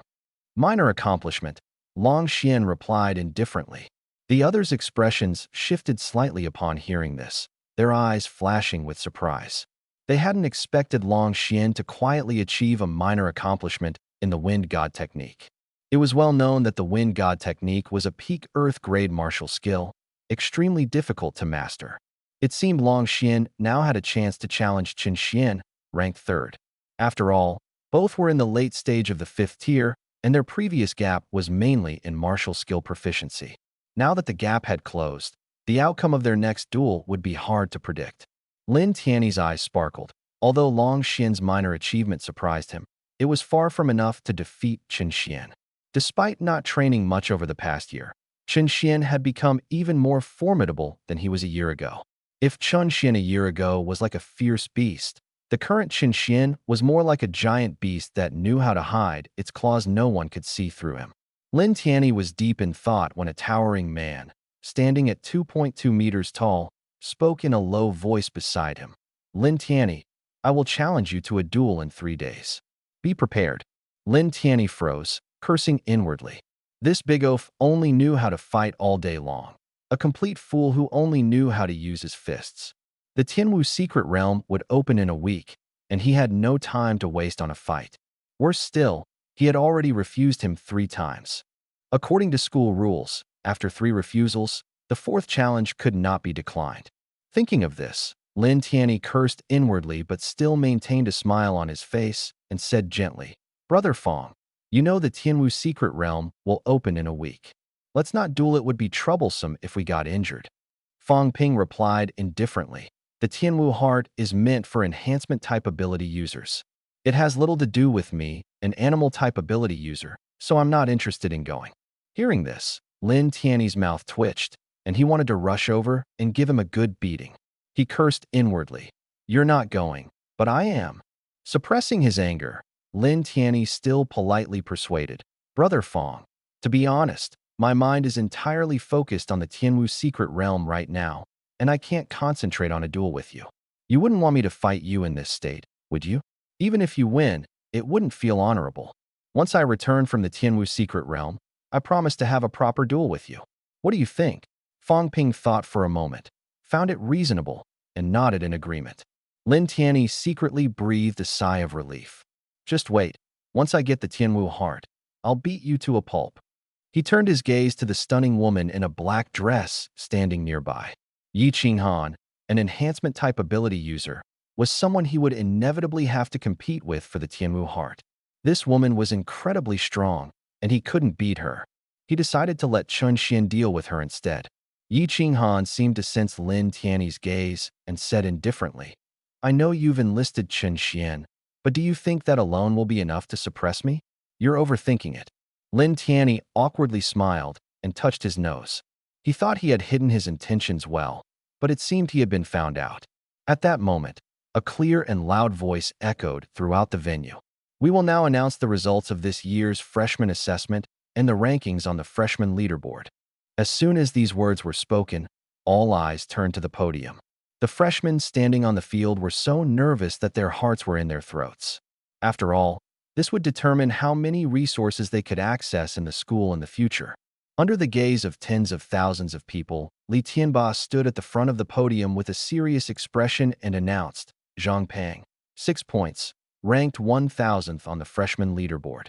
Minor accomplishment, Long Xian replied indifferently. The others' expressions shifted slightly upon hearing this, their eyes flashing with surprise. They hadn't expected Long Xian to quietly achieve a minor accomplishment in the wind god technique. It was well known that the wind god technique was a peak earth-grade martial skill, extremely difficult to master. It seemed Long Xian now had a chance to challenge Qin Xian, ranked third. After all, both were in the late stage of the 5th tier, and their previous gap was mainly in martial skill proficiency. Now that the gap had closed, the outcome of their next duel would be hard to predict. Lin Tianyi's eyes sparkled. Although Long Xian's minor achievement surprised him, it was far from enough to defeat Qin Xian. Despite not training much over the past year, Qin Xian had become even more formidable than he was a year ago. If Qin Xian a year ago was like a fierce beast, the current Qin Xian was more like a giant beast that knew how to hide its claws. No one could see through him. Lin Tianyi was deep in thought when a towering man, standing at 2.2 meters tall, spoke in a low voice beside him. Lin Tianyi, I will challenge you to a duel in 3 days. Be prepared. Lin Tianyi froze, cursing inwardly. This big oaf only knew how to fight all day long. A complete fool who only knew how to use his fists. The Tianwu secret realm would open in a week, and he had no time to waste on a fight. Worse still, he had already refused him 3 times. According to school rules, after 3 refusals, the 4th challenge could not be declined. Thinking of this, Lin Tianyi cursed inwardly but still maintained a smile on his face and said gently, Brother Fong, you know the Tianwu secret realm will open in a week. Let's not duel, it would be troublesome if we got injured. Fong Ping replied indifferently. The Tianwu heart is meant for enhancement-type ability users. It has little to do with me, an animal-type ability user, so I'm not interested in going. Hearing this, Lin Tianyi's mouth twitched, and he wanted to rush over and give him a good beating. He cursed inwardly. You're not going, but I am. Suppressing his anger, Lin Tianyi still politely persuaded, Brother Fong, to be honest, my mind is entirely focused on the Tianwu secret realm right now, and I can't concentrate on a duel with you. You wouldn't want me to fight you in this state, would you? Even if you win, it wouldn't feel honorable. Once I return from the Tianwu secret realm, I promise to have a proper duel with you. What do you think? Fong Ping thought for a moment, found it reasonable, and nodded in agreement. Lin Tianyi secretly breathed a sigh of relief. Just wait. Once I get the Tianwu heart, I'll beat you to a pulp. He turned his gaze to the stunning woman in a black dress standing nearby. Yi Qinghan, an enhancement-type ability user, was someone he would inevitably have to compete with for the Tianwu heart. This woman was incredibly strong, and he couldn't beat her. He decided to let Qin Xian deal with her instead. Yi Qinghan seemed to sense Lin Tianyi's gaze and said indifferently, I know you've enlisted Qin Xian, but do you think that alone will be enough to suppress me? You're overthinking it. Lin Tianyi awkwardly smiled and touched his nose. He thought he had hidden his intentions well, but it seemed he had been found out. At that moment, a clear and loud voice echoed throughout the venue. We will now announce the results of this year's freshman assessment and the rankings on the freshman leaderboard. As soon as these words were spoken, all eyes turned to the podium. The freshmen standing on the field were so nervous that their hearts were in their throats. After all, this would determine how many resources they could access in the school in the future. Under the gaze of tens of thousands of people, Li Tianba stood at the front of the podium with a serious expression and announced, Zhang Peng, 6 points, ranked 1000th on the freshman leaderboard.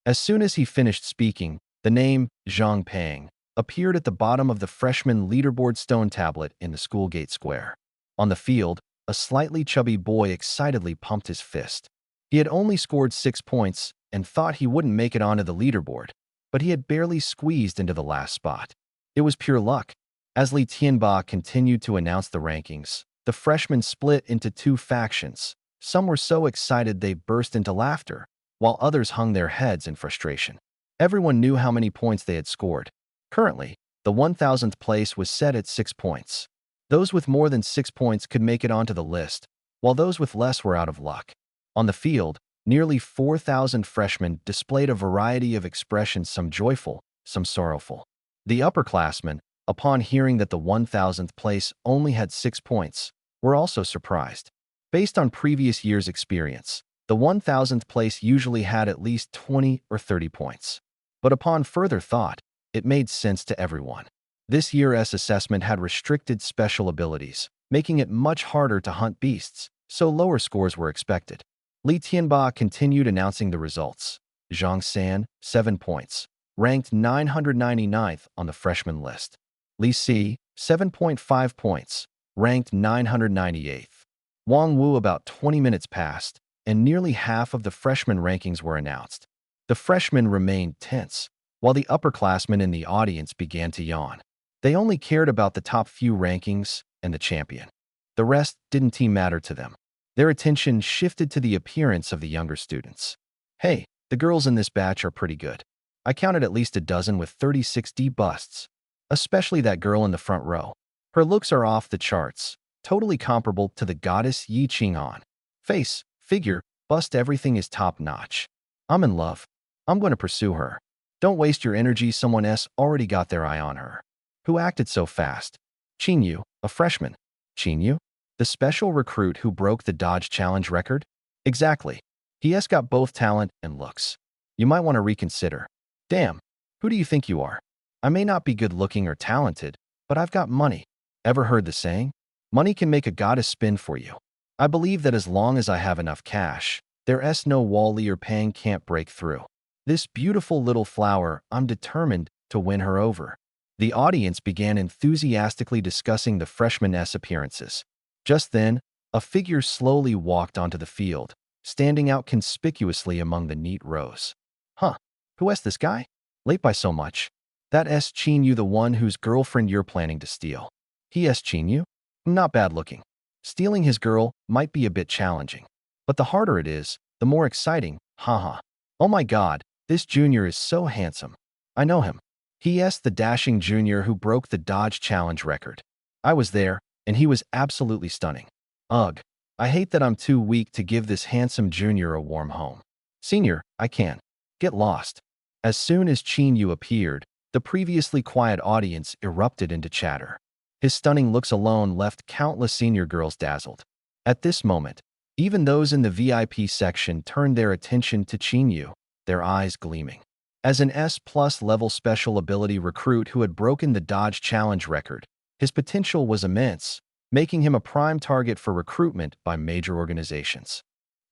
As soon as he finished speaking, the name, Zhang Peng, appeared at the bottom of the freshman leaderboard stone tablet in the school gate square. On the field, a slightly chubby boy excitedly pumped his fist. He had only scored 6 points and thought he wouldn't make it onto the leaderboard, but he had barely squeezed into the last spot. It was pure luck. As Li Tianba continued to announce the rankings, the freshmen split into 2 factions. Some were so excited they burst into laughter, while others hung their heads in frustration. Everyone knew how many points they had scored. Currently, the 1000th place was set at 6 points. Those with more than 6 points could make it onto the list, while those with less were out of luck. On the field, nearly 4,000 freshmen displayed a variety of expressions, some joyful, some sorrowful. The upperclassmen, upon hearing that the 1000th place only had 6 points, were also surprised. Based on previous years' experience, the 1000th place usually had at least 20 or 30 points. But upon further thought, it made sense to everyone. This year's assessment had restricted special abilities, making it much harder to hunt beasts, so lower scores were expected. Li Tianba continued announcing the results. Zhang San, 7 points, ranked 999th on the freshman list. Li Si, 7.5 points, ranked 998th. Wang Wu. About 20 minutes passed, and nearly half of the freshman rankings were announced. The freshmen remained tense, while the upperclassmen in the audience began to yawn. They only cared about the top few rankings and the champion. The rest didn't matter to them. Their attention shifted to the appearance of the younger students. Hey, the girls in this batch are pretty good. I counted at least a dozen with 36D busts, especially that girl in the front row. Her looks are off the charts, totally comparable to the goddess Yi Qing'an. Face, figure, bust, everything is top-notch. I'm in love. I'm going to pursue her. Don't waste your energy, someone else already got their eye on her. Who acted so fast? Qingyu, a freshman. Qingyu? The special recruit who broke the Dodge Challenge record? Exactly. He has got both talent and looks. You might want to reconsider. Damn, who do you think you are? I may not be good-looking or talented, but I've got money. Ever heard the saying? Money can make a goddess spin for you. I believe that as long as I have enough cash, there's no wall Li or Pang can't break through. This beautiful little flower, I'm determined to win her over. The audience began enthusiastically discussing the freshman's appearances. Just then, a figure slowly walked onto the field, standing out conspicuously among the neat rows. Huh, who is this guy? Late by so much. That's Qingyu, the one whose girlfriend you're planning to steal. He.S. Qingyu? Not bad looking. Stealing his girl might be a bit challenging. But the harder it is, the more exciting, haha. Oh my god, this junior is so handsome. I know him. He.S. the dashing junior who broke the Dodge Challenge record. I was there, and he was absolutely stunning. Ugh, I hate that I'm too weak to give this handsome junior a warm home. Senior, I can. Get lost. As soon as Qingyu appeared, the previously quiet audience erupted into chatter. His stunning looks alone left countless senior girls dazzled. At this moment, even those in the VIP section turned their attention to Qingyu, their eyes gleaming. As an S+-level special ability recruit who had broken the Dodge Challenge record, his potential was immense, making him a prime target for recruitment by major organizations.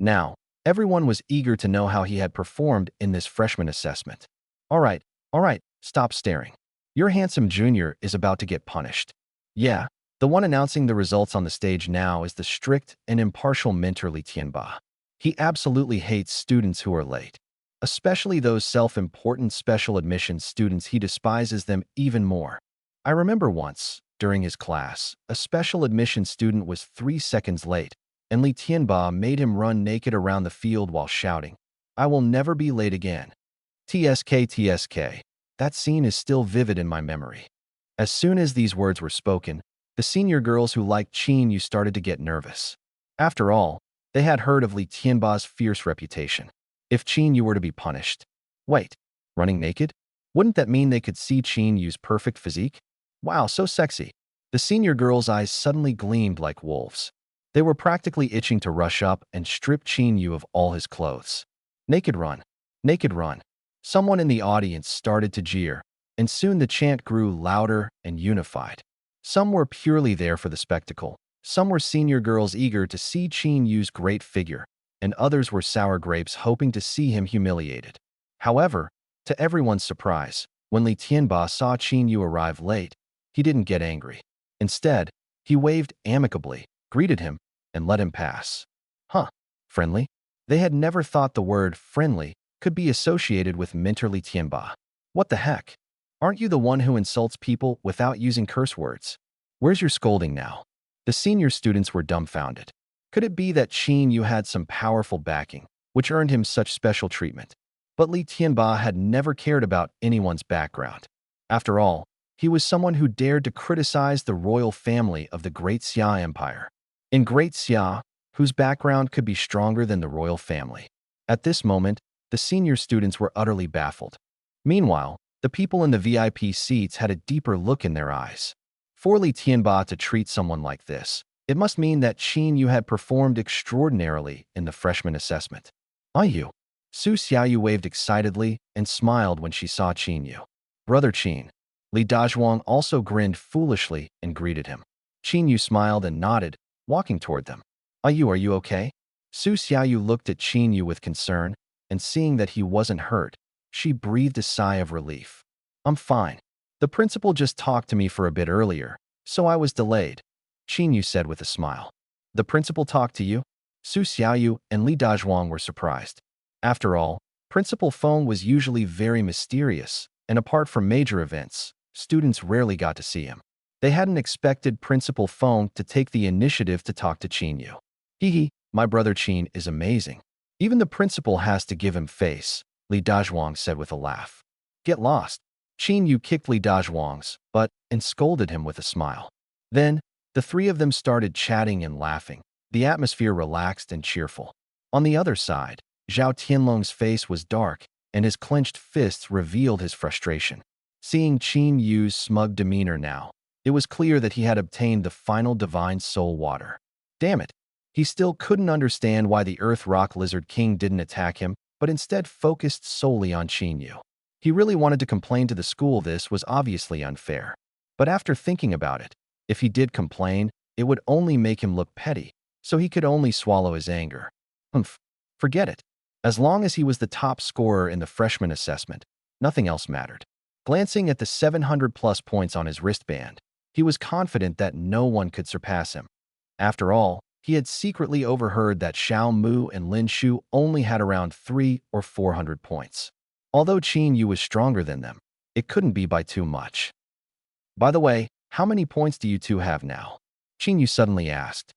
Now, everyone was eager to know how he had performed in this freshman assessment. All right, stop staring. Your handsome junior is about to get punished. Yeah, the one announcing the results on the stage now is the strict and impartial mentor Li Tianba. He absolutely hates students who are late. Especially those self-important special admissions students, he despises them even more. I remember once, during his class, a special admissions student was 3 seconds late, and Li Tianba made him run naked around the field while shouting, "I will never be late again." TSK. That scene is still vivid in my memory. As soon as these words were spoken, the senior girls who liked Qingyu started to get nervous. After all, they had heard of Li Tianba's fierce reputation. If Qingyu were to be punished. Wait, running naked? Wouldn't that mean they could see Qingyu's perfect physique? Wow, so sexy. The senior girls' eyes suddenly gleamed like wolves. They were practically itching to rush up and strip Qingyu of all his clothes. Naked run. Naked run. Someone in the audience started to jeer, and soon the chant grew louder and unified. Some were purely there for the spectacle. Some were senior girls eager to see Qingyu's great figure, and others were sour grapes hoping to see him humiliated. However, to everyone's surprise, when Li Tianba saw Qingyu arrive late, he didn't get angry. Instead, he waved amicably, greeted him, and let him pass. Huh, friendly? They had never thought the word friendly could be associated with mentor Li Tianba. What the heck? Aren't you the one who insults people without using curse words? Where's your scolding now? The senior students were dumbfounded. Could it be that Qingyu had some powerful backing, which earned him such special treatment. But Li Tianba had never cared about anyone's background. After all, he was someone who dared to criticize the royal family of the Great Xia Empire. In Great Xia, whose background could be stronger than the royal family. At this moment, the senior students were utterly baffled. Meanwhile, the people in the VIP seats had a deeper look in their eyes. For Li Tianba to treat someone like this, it must mean that Qin Yu had performed extraordinarily in the freshman assessment. You? Su Xiaoyu waved excitedly and smiled when she saw Qin Yu. Brother Qin. Li Dazhuang also grinned foolishly and greeted him. Qin Yu smiled and nodded, walking toward them. Are you okay? Su Xiaoyu looked at Qin Yu with concern, and seeing that he wasn't hurt, she breathed a sigh of relief. I'm fine. The principal just talked to me for a bit earlier, so I was delayed, Qin Yu said with a smile. The principal talked to you? Su Xiaoyu and Li Dazhuang were surprised. After all, Principal Feng was usually very mysterious, and apart from major events, students rarely got to see him. They hadn't expected Principal Feng to take the initiative to talk to Qin Yu. Hee, my brother Qin is amazing. Even the principal has to give him face, Li Dazhuang said with a laugh. Get lost. Qin Yu kicked Li Dazhuang's butt and scolded him with a smile. Then, the three of them started chatting and laughing. The atmosphere relaxed and cheerful. On the other side, Zhao Tianlong's face was dark, and his clenched fists revealed his frustration. Seeing Qin Yu's smug demeanor now, it was clear that he had obtained the final divine soul water. Damn it! He still couldn't understand why the Earth Rock Lizard King didn't attack him, but instead focused solely on Qin Yu. He really wanted to complain to the school. This was obviously unfair. But after thinking about it, if he did complain, it would only make him look petty, so he could only swallow his anger. Forget it. As long as he was the top scorer in the freshman assessment, nothing else mattered. Glancing at the 700-plus points on his wristband, he was confident that no one could surpass him. After all, he had secretly overheard that Xiao Mu and Lin Shu only had around 300 or 400 points. Although Qin Yu was stronger than them, it couldn't be by too much. By the way, how many points do you two have now? Qin Yu suddenly asked.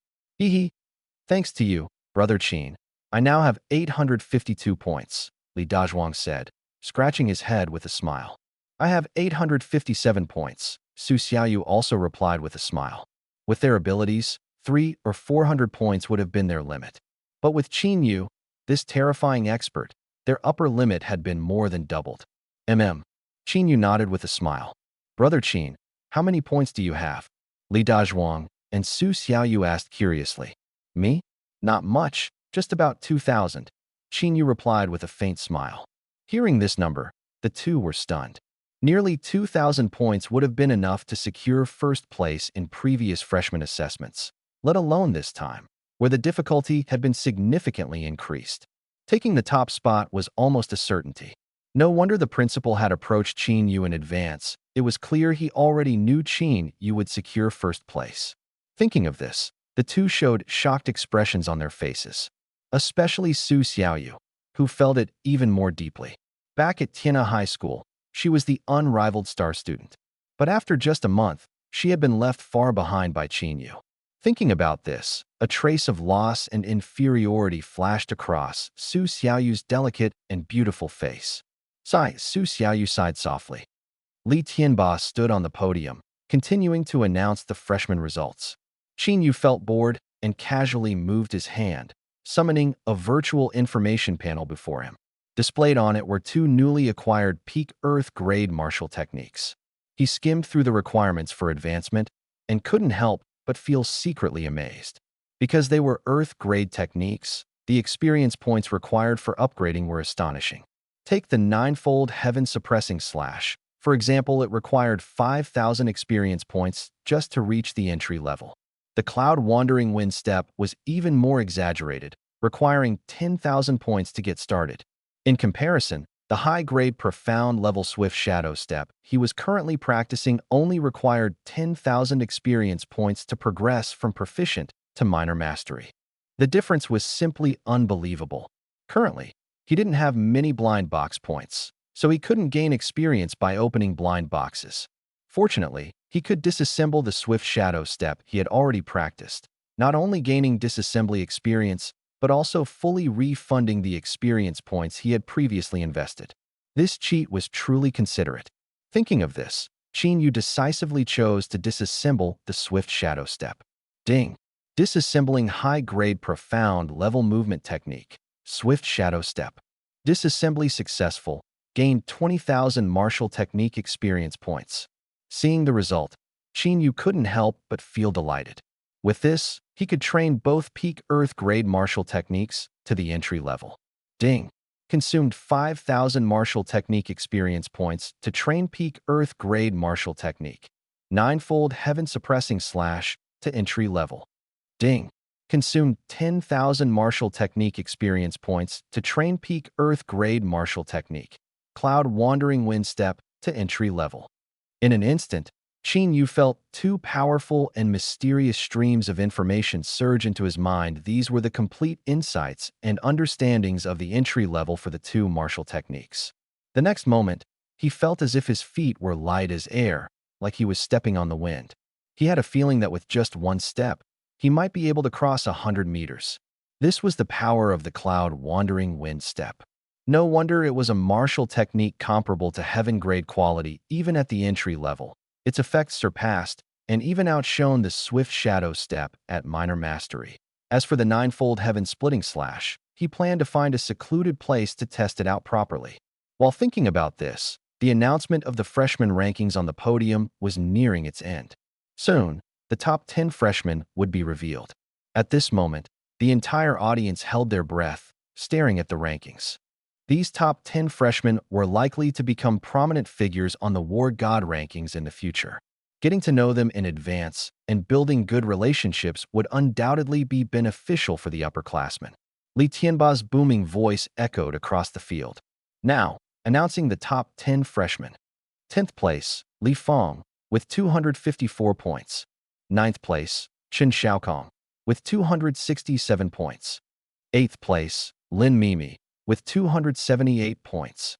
Thanks to you, brother Qin, I now have 852 points, Li Dazhuang said, scratching his head with a smile. I have 857 points, Su Xiaoyu also replied with a smile. With their abilities, 300 or 400 points would have been their limit. But with Qin Yu, this terrifying expert, their upper limit had been more than doubled. Qin Yu nodded with a smile. Brother Qin, how many points do you have? Li Dazhuang and Su Xiaoyu asked curiously. Me? Not much, just about 2,000, Qin Yu replied with a faint smile. Hearing this number, the two were stunned. Nearly 2,000 points would have been enough to secure first place in previous freshman assessments, let alone this time, where the difficulty had been significantly increased. Taking the top spot was almost a certainty. No wonder the principal had approached Qin Yu in advance. It was clear he already knew Qin Yu would secure first place. Thinking of this, the two showed shocked expressions on their faces. Especially Su Xiaoyu, who felt it even more deeply. Back at Tianhe High School, she was the unrivaled star student. But after just a month, she had been left far behind by Qin Yu. Thinking about this, a trace of loss and inferiority flashed across Su Xiaoyu's delicate and beautiful face. Sigh, Su Xiaoyu sighed softly. Li Tianba stood on the podium, continuing to announce the freshman results. Qin Yu felt bored and casually moved his hand, summoning a virtual information panel before him. Displayed on it were two newly acquired peak Earth-grade martial techniques. He skimmed through the requirements for advancement and couldn't help but feel secretly amazed. Because they were Earth-grade techniques, the experience points required for upgrading were astonishing. Take the 9-fold heaven-suppressing slash. For example, it required 5,000 experience points just to reach the entry level. The cloud-wandering wind step was even more exaggerated, requiring 10,000 points to get started. In comparison, the high-grade profound level swift shadow step he was currently practicing only required 10,000 experience points to progress from proficient to minor mastery. The difference was simply unbelievable. Currently, he didn't have many blind box points, so he couldn't gain experience by opening blind boxes. Fortunately, he could disassemble the swift shadow step he had already practiced, not only gaining disassembly experience, but also fully refunding the experience points he had previously invested. This cheat was truly considerate. Thinking of this, Qin Yu decisively chose to disassemble the swift shadow step. Ding! Disassembling high-grade profound level movement technique. Swift shadow step. Disassembly successful. Gained 20,000 martial technique experience points. Seeing the result, Qin Yu couldn't help but feel delighted. With this, he could train both peak Earth-grade martial techniques to the entry level. Ding! Consumed 5,000 martial technique experience points to train peak Earth-grade martial technique. Ninefold heaven-suppressing slash to entry level. Ding! Consumed 10,000 martial technique experience points to train peak Earth-grade martial technique. Cloud wandering wind step to entry level. In an instant, Qin Yu felt two powerful and mysterious streams of information surge into his mind. These were the complete insights and understandings of the entry level for the two martial techniques. The next moment, he felt as if his feet were light as air, like he was stepping on the wind. He had a feeling that with just one step, he might be able to cross 100 meters. This was the power of the cloud wandering wind step. No wonder it was a martial technique comparable to heaven-grade quality even at the entry level. Its effects surpassed and even outshone the swift shadow step at minor mastery. As for the ninefold heaven-splitting slash, he planned to find a secluded place to test it out properly. While thinking about this, the announcement of the freshman rankings on the podium was nearing its end. Soon, the top 10 freshmen would be revealed. At this moment, the entire audience held their breath, staring at the rankings. These top 10 freshmen were likely to become prominent figures on the War God rankings in the future. Getting to know them in advance and building good relationships would undoubtedly be beneficial for the upperclassmen. Li Tianba's booming voice echoed across the field. Now, announcing the top 10 freshmen. 10th place, Li Feng, with 254 points. 9th place, Chen Xiaokong, with 267 points. 8th place, Lin Mimi, with 278 points.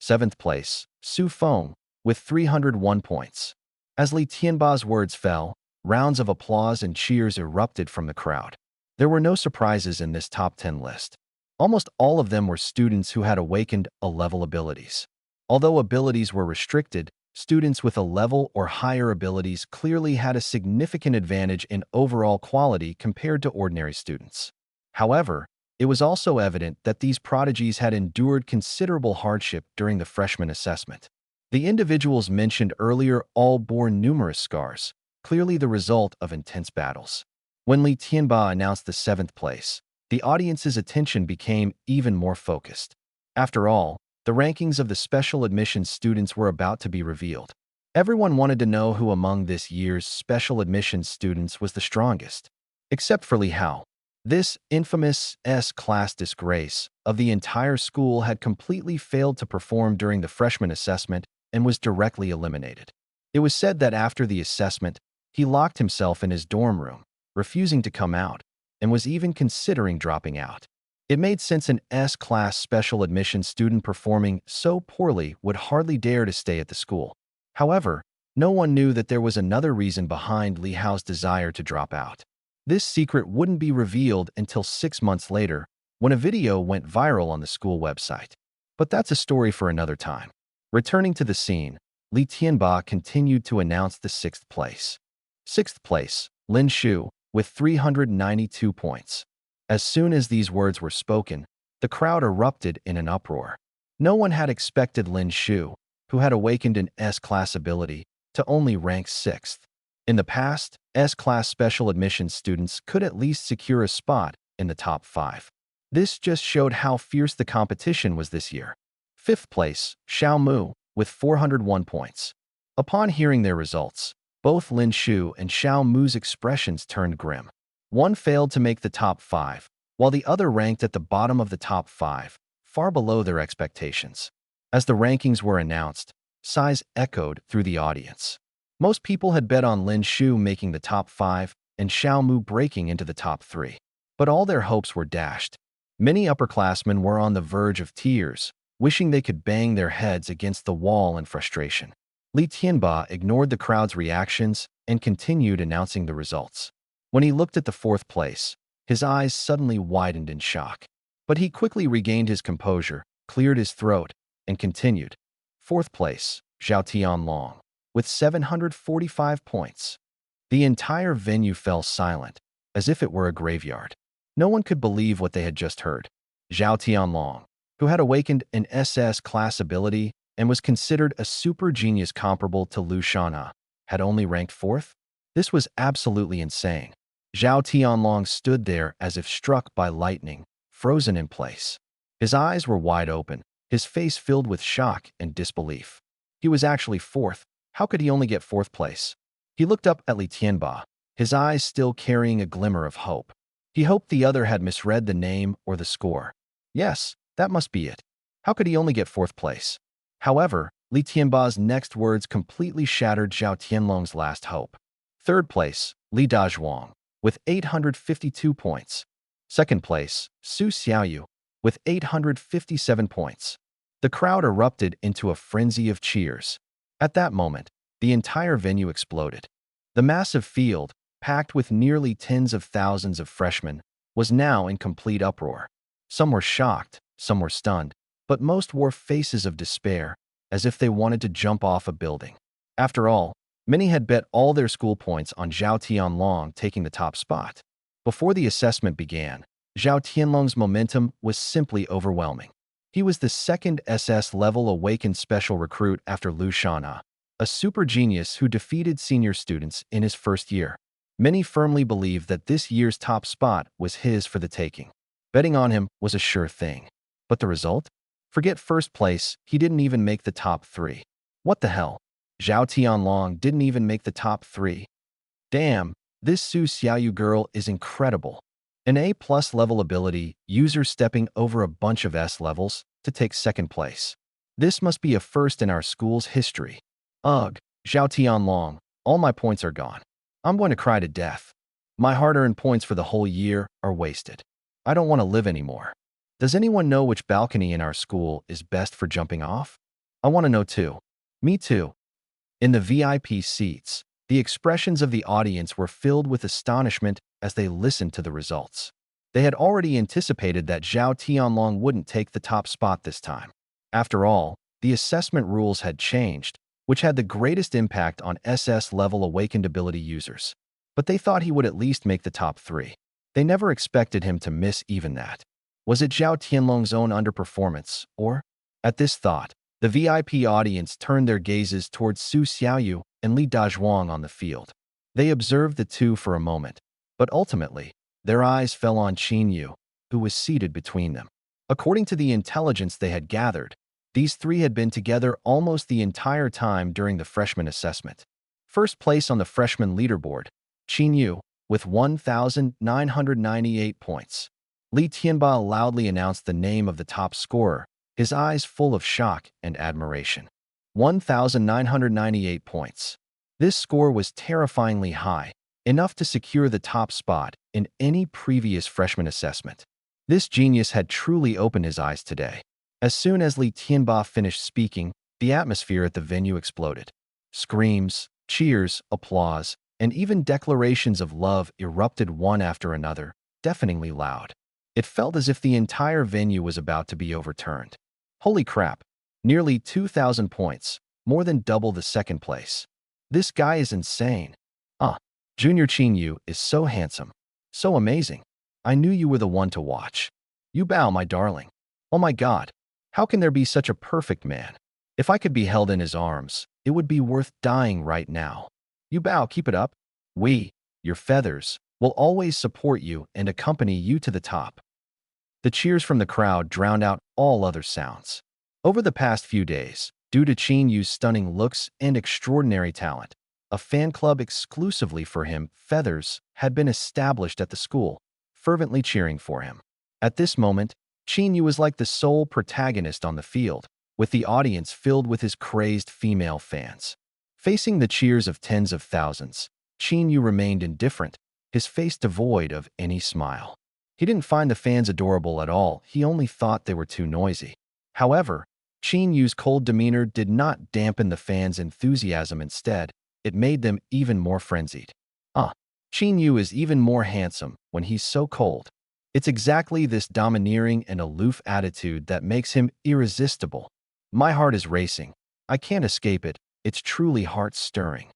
7th place, Su Feng, with 301 points. As Li Tianba's words fell, rounds of applause and cheers erupted from the crowd. There were no surprises in this top 10 list. Almost all of them were students who had awakened A-level abilities. Although abilities were restricted, students with A-level or higher abilities clearly had a significant advantage in overall quality compared to ordinary students. However, it was also evident that these prodigies had endured considerable hardship during the freshman assessment. The individuals mentioned earlier all bore numerous scars, clearly the result of intense battles. When Li Tianba announced the 7th place, the audience's attention became even more focused. After all, the rankings of the special admissions students were about to be revealed. Everyone wanted to know who among this year's special admissions students was the strongest. Except for Li Hao. This infamous S-class disgrace of the entire school had completely failed to perform during the freshman assessment and was directly eliminated. It was said that after the assessment, he locked himself in his dorm room, refusing to come out, and was even considering dropping out. It made sense an S-class special admission student performing so poorly would hardly dare to stay at the school. However, no one knew that there was another reason behind Li Hao's desire to drop out. This secret wouldn't be revealed until 6 months later, when a video went viral on the school website. But that's a story for another time. Returning to the scene, Li Tianba continued to announce the 6th place. 6th place, Lin Shu, with 392 points. As soon as these words were spoken, the crowd erupted in an uproar. No one had expected Lin Shu, who had awakened an S-class ability, to only rank 6th. In the past, S-class special admissions students could at least secure a spot in the top 5. This just showed how fierce the competition was this year. 5th place, Xiao Mu, with 401 points. Upon hearing their results, both Lin Shu and Xiao Mu's expressions turned grim. One failed to make the top 5, while the other ranked at the bottom of the top 5, far below their expectations. As the rankings were announced, sighs echoed through the audience. Most people had bet on Lin Shu making the top 5 and Xiao Mu breaking into the top 3. But all their hopes were dashed. Many upperclassmen were on the verge of tears, wishing they could bang their heads against the wall in frustration. Li Tianba ignored the crowd's reactions and continued announcing the results. When he looked at the 4th place, His eyes suddenly widened in shock. But he quickly regained his composure, cleared his throat, and continued. Fourth place, Zhao Tianlong, with 745 points. The entire venue fell silent, as if it were a graveyard. No one could believe what they had just heard. Zhao Tianlong, who had awakened an SS class ability and was considered a super genius comparable to Lu Shanna, had only ranked fourth? This was absolutely insane. Zhao Tianlong stood there as if struck by lightning, frozen in place. His eyes were wide open, his face filled with shock and disbelief. He was actually fourth. How could he only get fourth place? He looked up at Li Tianba, his eyes still carrying a glimmer of hope. He hoped the other had misread the name or the score. Yes, that must be it. How could he only get fourth place? However, Li Tianba's next words completely shattered Zhao Tianlong's last hope. Third place, Li Dazhuang, with 852 points. Second place, Su Xiaoyu, with 857 points. The crowd erupted into a frenzy of cheers. At that moment, the entire venue exploded. The massive field, packed with nearly tens of thousands of freshmen, was now in complete uproar. Some were shocked, some were stunned, but most wore faces of despair, as if they wanted to jump off a building. After all, many had bet all their school points on Zhao Tianlong taking the top spot. Before the assessment began, Zhao Tianlong's momentum was simply overwhelming. He was the second SS-level awakened special recruit after Lu Shanna, a super genius who defeated senior students in his first year. Many firmly believed that this year's top spot was his for the taking. Betting on him was a sure thing. But the result? Forget first place, he didn't even make the top 3. What the hell? Zhao Tianlong didn't even make the top 3. Damn, this Su Xiaoyu girl is incredible. An A+ level ability, user stepping over a bunch of S levels to take second place. This must be a first in our school's history. Ugh, Zhao Tianlong, all my points are gone. I'm going to cry to death. My hard-earned points for the whole year are wasted. I don't want to live anymore. Does anyone know which balcony in our school is best for jumping off? I want to know too. Me too. In the VIP seats, the expressions of the audience were filled with astonishment as they listened to the results. They had already anticipated that Zhao Tianlong wouldn't take the top spot this time. After all, the assessment rules had changed, which had the greatest impact on SS-level awakened ability users. But they thought he would at least make the top 3. They never expected him to miss even that. Was it Zhao Tianlong's own underperformance, or? At this thought, the VIP audience turned their gazes towards Su Xiaoyu and Li Dazhuang on the field. They observed the two for a moment, but ultimately, their eyes fell on Qin Yu, who was seated between them. According to the intelligence they had gathered, these three had been together almost the entire time during the freshman assessment. First place on the freshman leaderboard, Qin Yu, with 1,998 points. Li Tianba loudly announced the name of the top scorer, his eyes full of shock and admiration. 1,998 points. This score was terrifyingly high, enough to secure the top spot in any previous freshman assessment. This genius had truly opened his eyes today. As soon as Li Tianba finished speaking, the atmosphere at the venue exploded. Screams, cheers, applause, and even declarations of love erupted one after another, deafeningly loud. It felt as if the entire venue was about to be overturned. Holy crap! Nearly 2,000 points, more than double the second place. This guy is insane. Junior Qin Yu is so handsome, so amazing. I knew you were the one to watch. You bow, my darling. Oh my God, how can there be such a perfect man? If I could be held in his arms, it would be worth dying right now. You bow, keep it up. We, your feathers, will always support you and accompany you to the top. The cheers from the crowd drowned out all other sounds. Over the past few days, due to Qin Yu's stunning looks and extraordinary talent, a fan club exclusively for him, Feathers, had been established at the school, fervently cheering for him. At this moment, Qin Yu was like the sole protagonist on the field, with the audience filled with his crazed female fans. Facing the cheers of tens of thousands, Qin Yu remained indifferent, his face devoid of any smile. He didn't find the fans adorable at all, he only thought they were too noisy. However, Qin Yu's cold demeanor did not dampen the fans' enthusiasm. Instead, it made them even more frenzied. Qin Yu is even more handsome when he's so cold. It's exactly this domineering and aloof attitude that makes him irresistible. My heart is racing. I can't escape it. It's truly heart-stirring.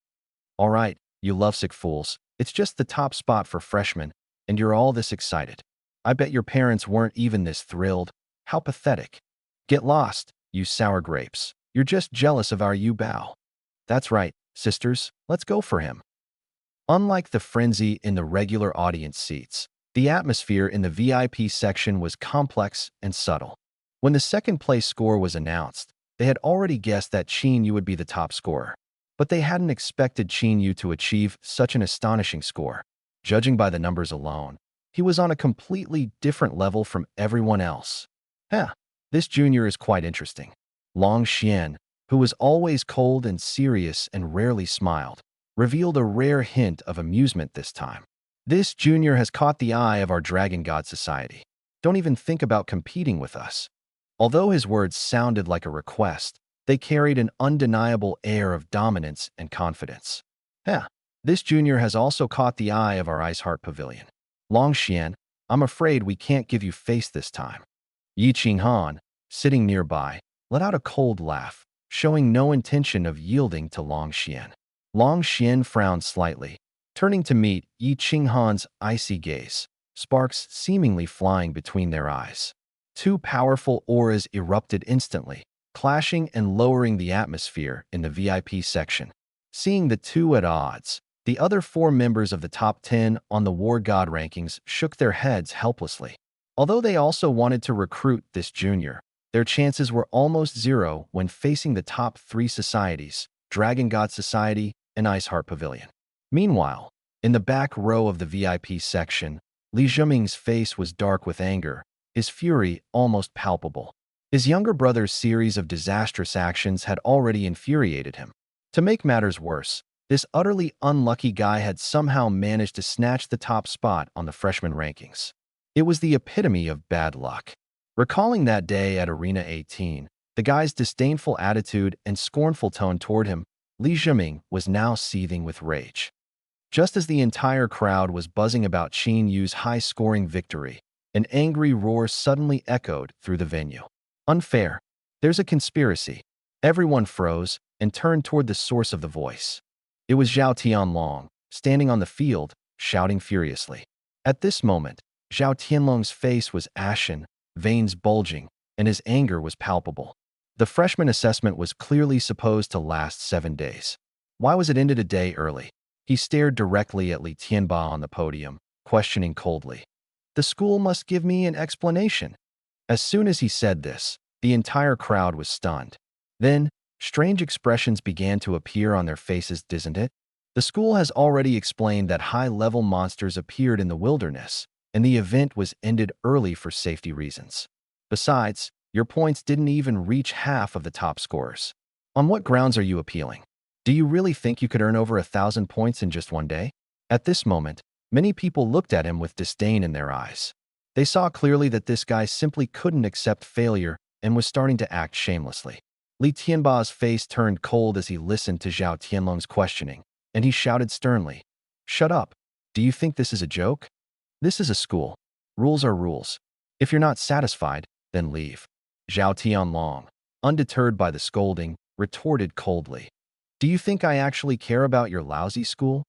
All right, you lovesick fools. It's just the top spot for freshmen, and you're all this excited. I bet your parents weren't even this thrilled. How pathetic. Get lost, you sour grapes. You're just jealous of our Yu Bao. That's right, sisters, let's go for him. Unlike the frenzy in the regular audience seats, the atmosphere in the VIP section was complex and subtle. When the second-place score was announced, they had already guessed that Qin Yu would be the top scorer. But they hadn't expected Qin Yu to achieve such an astonishing score. Judging by the numbers alone, he was on a completely different level from everyone else. This junior is quite interesting. Long Xian, who was always cold and serious and rarely smiled, revealed a rare hint of amusement this time. This junior has caught the eye of our Dragon God Society. Don't even think about competing with us. Although his words sounded like a request, they carried an undeniable air of dominance and confidence. This junior has also caught the eye of our Ice Heart Pavilion. Long Xian, I'm afraid we can't give you face this time. Yi Qinghan, sitting nearby, let out a cold laugh, showing no intention of yielding to Long Xian. Long Xian frowned slightly, turning to meet Yi Qinghan's icy gaze, sparks seemingly flying between their eyes. Two powerful auras erupted instantly, clashing and lowering the atmosphere in the VIP section. Seeing the two at odds, the other 4 members of the top 10 on the War God rankings shook their heads helplessly. Although they also wanted to recruit this junior, their chances were almost zero when facing the top 3 societies, Dragon God Society and Ice Heart Pavilion. Meanwhile, in the back row of the VIP section, Li Zhiming's face was dark with anger, his fury almost palpable. His younger brother's series of disastrous actions had already infuriated him. To make matters worse, this utterly unlucky guy had somehow managed to snatch the top spot on the freshman rankings. It was the epitome of bad luck. Recalling that day at Arena 18, the guy's disdainful attitude and scornful tone toward him, Li Zhiming was now seething with rage. Just as the entire crowd was buzzing about Qin Yu's high-scoring victory, an angry roar suddenly echoed through the venue. Unfair. There's a conspiracy. Everyone froze and turned toward the source of the voice. It was Zhao Tianlong, standing on the field, shouting furiously. At this moment, Zhao Tianlong's face was ashen, veins bulging, and his anger was palpable. The freshman assessment was clearly supposed to last 7 days. Why was it ended a day early? He stared directly at Li Tianba on the podium, questioning coldly. The school must give me an explanation. As soon as he said this, the entire crowd was stunned. Then, strange expressions began to appear on their faces, didn't it? The school has already explained that high-level monsters appeared in the wilderness, and the event was ended early for safety reasons. Besides, your points didn't even reach half of the top scorers. On what grounds are you appealing? Do you really think you could earn over 1,000 points in just one day? At this moment, many people looked at him with disdain in their eyes. They saw clearly that this guy simply couldn't accept failure and was starting to act shamelessly. Li Tianba's face turned cold as he listened to Zhao Tianlong's questioning, and he shouted sternly, "Shut up! Do you think this is a joke? This is a school. Rules are rules. If you're not satisfied, then leave." Zhao Tianlong, undeterred by the scolding, retorted coldly, "Do you think I actually care about your lousy school?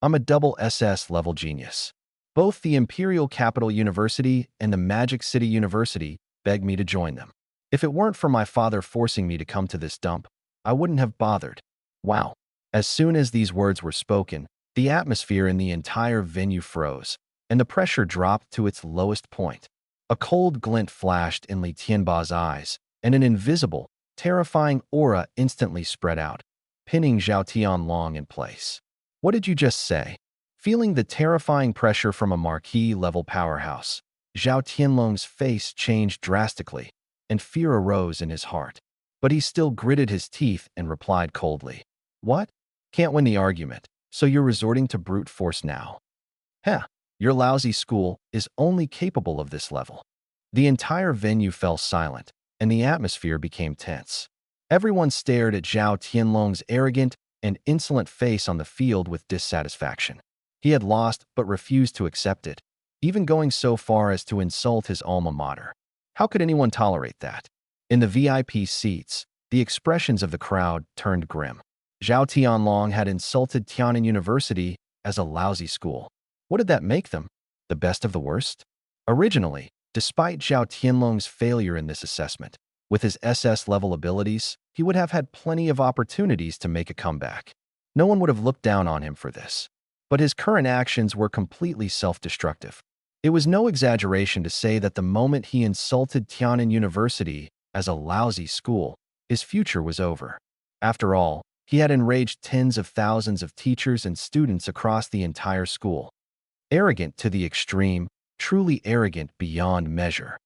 I'm a double SS-level genius. Both the Imperial Capital University and the Magic City University begged me to join them. If it weren't for my father forcing me to come to this dump, I wouldn't have bothered." Wow. As soon as these words were spoken, the atmosphere in the entire venue froze, and the pressure dropped to its lowest point. A cold glint flashed in Li Tianba's eyes, and an invisible, terrifying aura instantly spread out, pinning Zhao Tianlong in place. What did you just say? Feeling the terrifying pressure from a marquee-level powerhouse, Zhao Tianlong's face changed drastically, and fear arose in his heart. But he still gritted his teeth and replied coldly, "What? Can't win the argument, so you're resorting to brute force now? Your lousy school is only capable of this level." The entire venue fell silent, and the atmosphere became tense. Everyone stared at Zhao Tianlong's arrogant and insolent face on the field with dissatisfaction. He had lost but refused to accept it, even going so far as to insult his alma mater. How could anyone tolerate that? In the VIP seats, the expressions of the crowd turned grim. Zhao Tianlong had insulted Tianan University as a lousy school. What did that make them? The best of the worst? Originally, despite Zhao Tianlong's failure in this assessment, with his SS-level abilities, he would have had plenty of opportunities to make a comeback. No one would have looked down on him for this. But his current actions were completely self-destructive. It was no exaggeration to say that the moment he insulted Tianan University as a lousy school, his future was over. After all, he had enraged tens of thousands of teachers and students across the entire school. Arrogant to the extreme, truly arrogant beyond measure.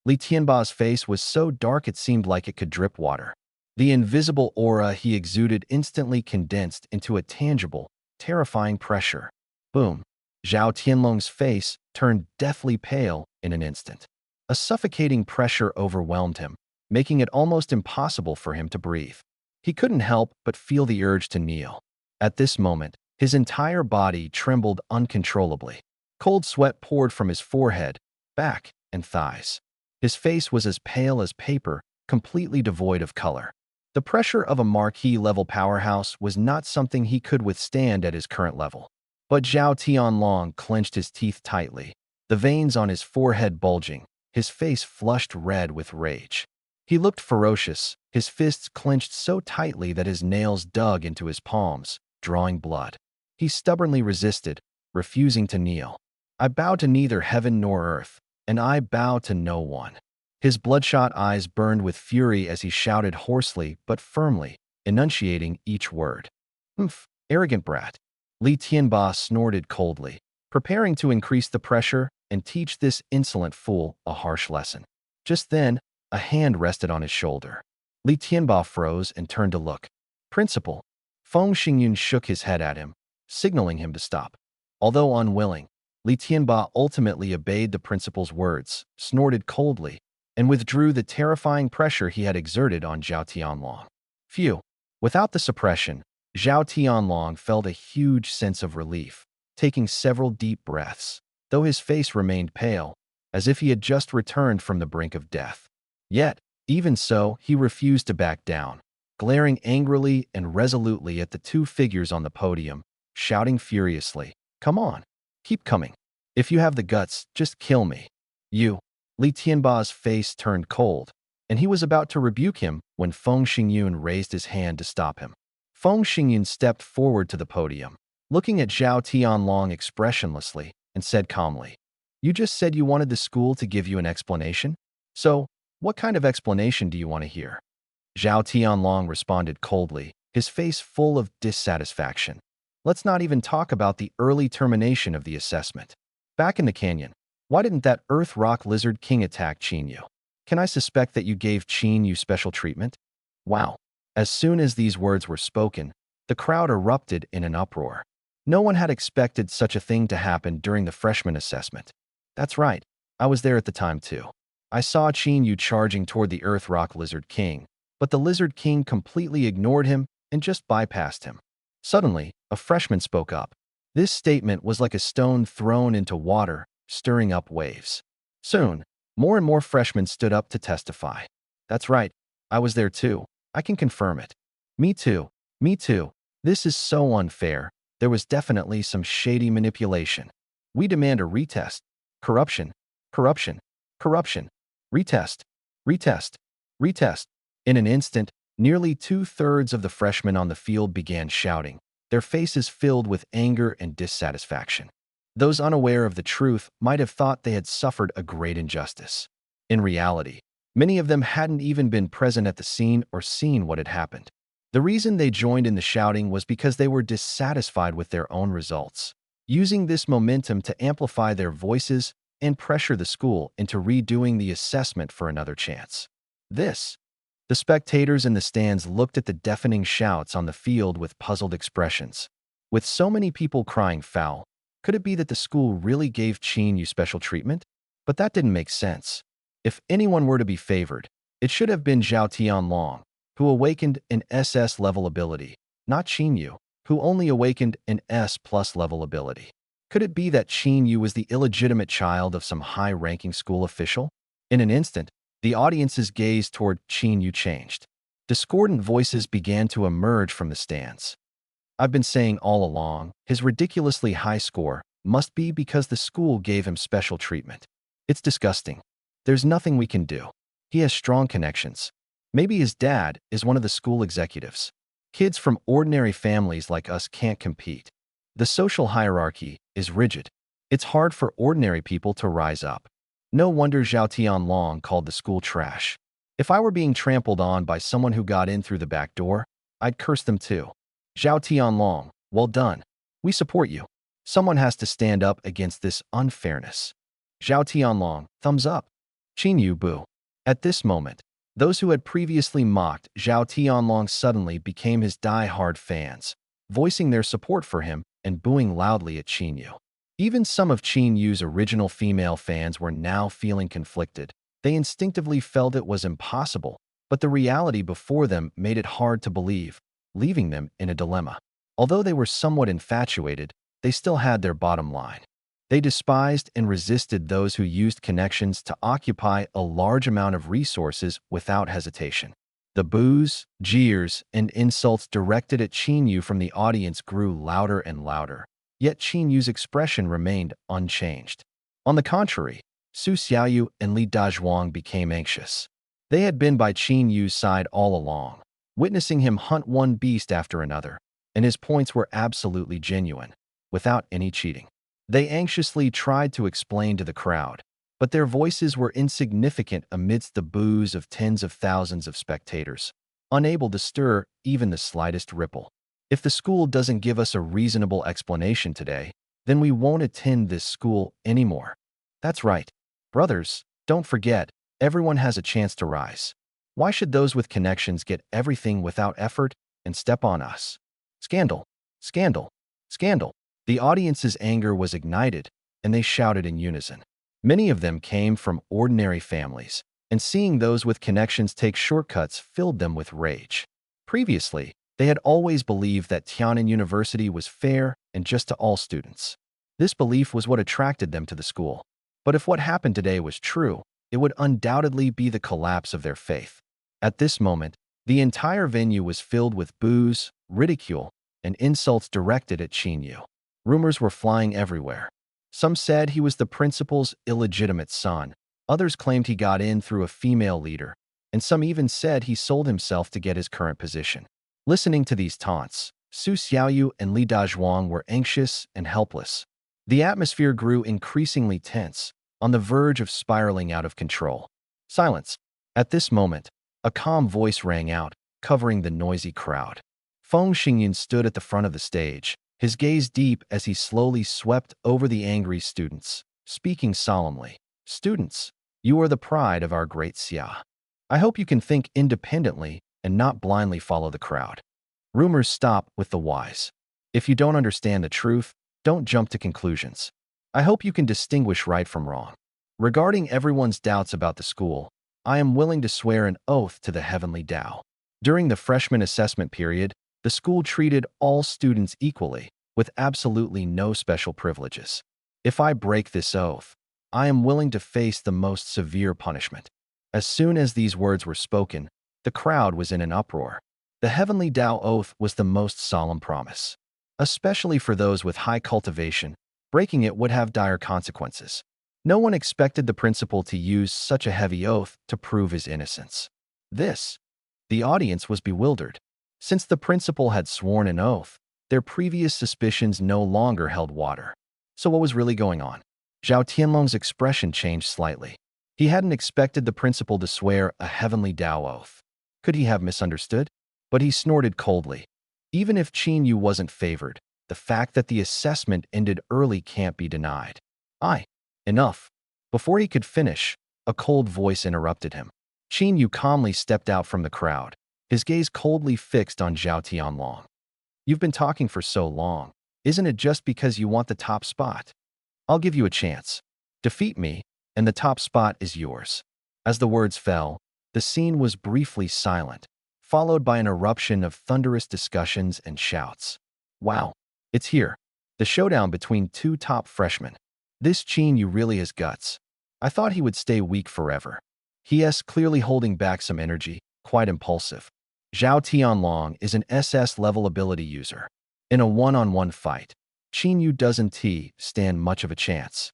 Li Tianba's face was so dark it seemed like it could drip water. The invisible aura he exuded instantly condensed into a tangible, terrifying pressure. Boom. Zhao Tianlong's face turned deathly pale in an instant. A suffocating pressure overwhelmed him, making it almost impossible for him to breathe. He couldn't help but feel the urge to kneel. At this moment, his entire body trembled uncontrollably. Cold sweat poured from his forehead, back, and thighs. His face was as pale as paper, completely devoid of color. The pressure of a marquee-level powerhouse was not something he could withstand at his current level. But Zhao Tianlong clenched his teeth tightly, the veins on his forehead bulging, his face flushed red with rage. He looked ferocious, his fists clenched so tightly that his nails dug into his palms, drawing blood. He stubbornly resisted, refusing to kneel. I bow to neither heaven nor earth, and I bow to no one. His bloodshot eyes burned with fury as he shouted hoarsely but firmly, enunciating each word. Humph, arrogant brat. Li Tianba snorted coldly, preparing to increase the pressure and teach this insolent fool a harsh lesson. Just then, a hand rested on his shoulder. Li Tianba froze and turned to look. Principal. Feng Xingyun shook his head at him, signaling him to stop. Although unwilling, Li Tianba ultimately obeyed the principal's words, snorted coldly, and withdrew the terrifying pressure he had exerted on Zhao Tianlong. Phew! Without the suppression, Zhao Tianlong felt a huge sense of relief, taking several deep breaths, though his face remained pale, as if he had just returned from the brink of death. Yet, even so, he refused to back down, glaring angrily and resolutely at the two figures on the podium, shouting furiously, "Come on, keep coming. If you have the guts, just kill me." You. Li Tianba's face turned cold, and he was about to rebuke him when Feng Xingyun raised his hand to stop him. Feng Xingyun stepped forward to the podium, looking at Zhao Tianlong expressionlessly, and said calmly, "You just said you wanted the school to give you an explanation? So, what kind of explanation do you want to hear?" Zhao Tianlong responded coldly, his face full of dissatisfaction. "Let's not even talk about the early termination of the assessment. Back in the canyon, why didn't that Earth Rock Lizard King attack Qin? Can I suspect that you gave Qin special treatment?" Wow. As soon as these words were spoken, the crowd erupted in an uproar. No one had expected such a thing to happen during the freshman assessment. That's right, I was there at the time too. I saw Qin charging toward the Earth Rock Lizard King, but the Lizard King completely ignored him and just bypassed him. Suddenly, a freshman spoke up. This statement was like a stone thrown into water, stirring up waves. Soon, more and more freshmen stood up to testify. That's right, I was there too. I can confirm it. Me too. Me too. This is so unfair. There was definitely some shady manipulation. We demand a retest. Corruption. Corruption. Corruption. Retest. Retest. Retest. In an instant, nearly 2/3 of the freshmen on the field began shouting, their faces filled with anger and dissatisfaction. Those unaware of the truth might have thought they had suffered a great injustice. In reality, many of them hadn't even been present at the scene or seen what had happened. The reason they joined in the shouting was because they were dissatisfied with their own results, using this momentum to amplify their voices and pressure the school into redoing the assessment for another chance. The spectators in the stands looked at the deafening shouts on the field with puzzled expressions. With so many people crying foul, could it be that the school really gave Qin special treatment? But that didn't make sense. If anyone were to be favored, it should have been Zhao Tianlong, who awakened an SS level ability, not Qin Yu, who only awakened an S+ level ability. Could it be that Qin Yu was the illegitimate child of some high-ranking school official? In an instant, the audience's gaze toward Qin Yu changed. Discordant voices began to emerge from the stands. I've been saying all along, his ridiculously high score must be because the school gave him special treatment. It's disgusting. There's nothing we can do. He has strong connections. Maybe his dad is one of the school executives. Kids from ordinary families like us can't compete. The social hierarchy is rigid. It's hard for ordinary people to rise up. No wonder Zhao Tianlong called the school trash. If I were being trampled on by someone who got in through the back door, I'd curse them too. Zhao Tianlong, well done. We support you. Someone has to stand up against this unfairness. Zhao Tianlong, thumbs up. Qin Yu, boo. At this moment, those who had previously mocked Zhao Tianlong suddenly became his die-hard fans, voicing their support for him and booing loudly at Qin Yu. Even some of Qin Yu's original female fans were now feeling conflicted. They instinctively felt it was impossible, but the reality before them made it hard to believe, leaving them in a dilemma. Although they were somewhat infatuated, they still had their bottom line. They despised and resisted those who used connections to occupy a large amount of resources without hesitation. The boos, jeers, and insults directed at Qin Yu from the audience grew louder and louder, yet Qin Yu's expression remained unchanged. On the contrary, Su Xiaoyu and Li Dazhuang became anxious. They had been by Qin Yu's side all along, witnessing him hunt one beast after another, and his points were absolutely genuine, without any cheating. They anxiously tried to explain to the crowd, but their voices were insignificant amidst the boos of tens of thousands of spectators, unable to stir even the slightest ripple. If the school doesn't give us a reasonable explanation today, then we won't attend this school anymore. That's right. Brothers, don't forget, everyone has a chance to rise. Why should those with connections get everything without effort and step on us? Scandal! Scandal! Scandal! The audience's anger was ignited, and they shouted in unison. Many of them came from ordinary families, and seeing those with connections take shortcuts filled them with rage. Previously, they had always believed that Tian'an University was fair and just to all students. This belief was what attracted them to the school. But if what happened today was true, it would undoubtedly be the collapse of their faith. At this moment, the entire venue was filled with boos, ridicule, and insults directed at Qin Yu. Rumors were flying everywhere. Some said he was the principal's illegitimate son. Others claimed he got in through a female leader, and some even said he sold himself to get his current position. Listening to these taunts, Su Xiaoyu and Li Dazhuang were anxious and helpless. The atmosphere grew increasingly tense, on the verge of spiraling out of control. Silence. At this moment, a calm voice rang out, covering the noisy crowd. Feng Xingyan stood at the front of the stage, his gaze deep as he slowly swept over the angry students, speaking solemnly. Students, you are the pride of our great Xia. I hope you can think independently and not blindly follow the crowd. Rumors stop with the wise. If you don't understand the truth, don't jump to conclusions. I hope you can distinguish right from wrong. Regarding everyone's doubts about the school, I am willing to swear an oath to the heavenly Tao. During the freshman assessment period, the school treated all students equally, with absolutely no special privileges. If I break this oath, I am willing to face the most severe punishment. As soon as these words were spoken, the crowd was in an uproar. The heavenly Tao oath was the most solemn promise. Especially for those with high cultivation, breaking it would have dire consequences. No one expected the principal to use such a heavy oath to prove his innocence. The audience was bewildered. Since the principal had sworn an oath, their previous suspicions no longer held water. So what was really going on? Zhao Tianlong's expression changed slightly. He hadn't expected the principal to swear a heavenly Tao oath. Could he have misunderstood? But he snorted coldly. Even if Qin Yu wasn't favored, the fact that the assessment ended early can't be denied. Enough. Before he could finish, a cold voice interrupted him. Qin Yu calmly stepped out from the crowd, his gaze coldly fixed on Zhao Tianlong. You've been talking for so long. Isn't it just because you want the top spot? I'll give you a chance. Defeat me, and the top spot is yours. As the words fell, the scene was briefly silent, followed by an eruption of thunderous discussions and shouts. Wow, it's here. The showdown between two top freshmen. This Qin Yu really has guts. I thought he would stay weak forever. He is clearly holding back some energy, quite impulsive. Zhao Tianlong is an SS-level ability user. In a one-on-one fight, Qin Yu doesn't stand much of a chance.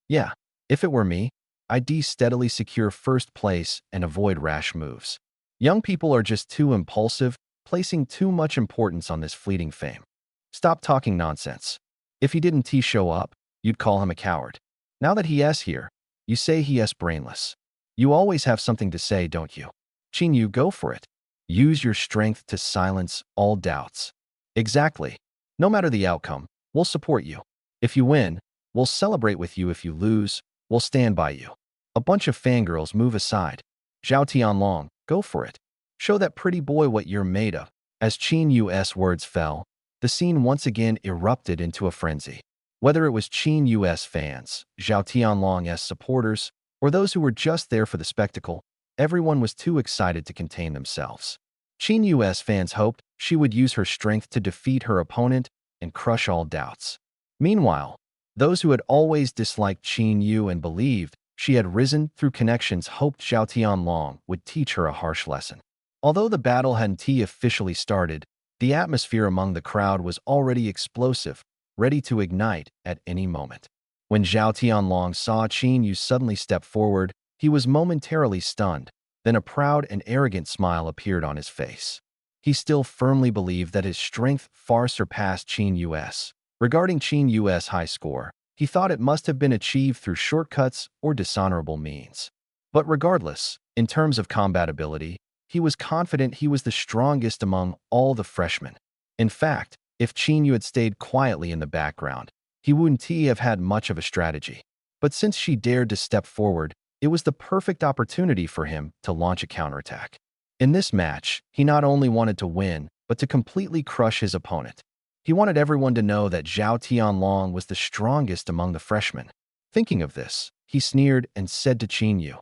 Yeah, if it were me, I'd steadily secure first place and avoid rash moves. Young people are just too impulsive, placing too much importance on this fleeting fame. Stop talking nonsense. If he didn't show up, you'd call him a coward. Now that he is here, you say he is brainless. You always have something to say, don't you? Qin Yu, go for it. Use your strength to silence all doubts. Exactly. No matter the outcome, we'll support you. If you win, we'll celebrate with you. If you lose, we'll stand by you. A bunch of fangirls move aside. Zhao Tianlong, go for it. Show that pretty boy what you're made of. As Qin Yu's words fell, the scene once again erupted into a frenzy. Whether it was Qin Yu's fans, Zhao Tianlong's supporters, or those who were just there for the spectacle, everyone was too excited to contain themselves. Qin Yu's fans hoped she would use her strength to defeat her opponent and crush all doubts. Meanwhile, those who had always disliked Qin Yu and believed she had risen through connections hoped Zhao Tianlong would teach her a harsh lesson. Although the battle hadn't officially started, the atmosphere among the crowd was already explosive, ready to ignite at any moment. When Zhao Tianlong saw Qin Yu suddenly step forward, he was momentarily stunned. Then a proud and arrogant smile appeared on his face. He still firmly believed that his strength far surpassed Qin Yu's. Regarding Qin Yu's high score, he thought it must have been achieved through shortcuts or dishonorable means. But regardless, in terms of combat ability, he was confident he was the strongest among all the freshmen. In fact, if Qin Yu had stayed quietly in the background, he wouldn't have had much of a strategy. But since she dared to step forward, it was the perfect opportunity for him to launch a counterattack. In this match, he not only wanted to win, but to completely crush his opponent. He wanted everyone to know that Zhao Tianlong was the strongest among the freshmen. Thinking of this, he sneered and said to Qin Yu,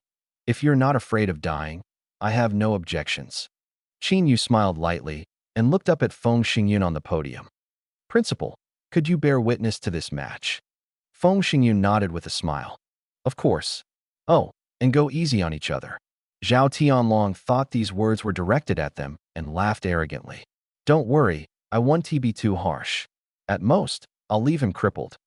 "If you're not afraid of dying, I have no objections." Qin Yu smiled lightly and looked up at Feng Xingyun on the podium. "Principal, could you bear witness to this match?" Feng Xingyun nodded with a smile. "Of course. Oh, and go easy on each other." Zhao Tianlong thought these words were directed at them and laughed arrogantly. "Don't worry, I won't be too harsh. At most, I'll leave him crippled."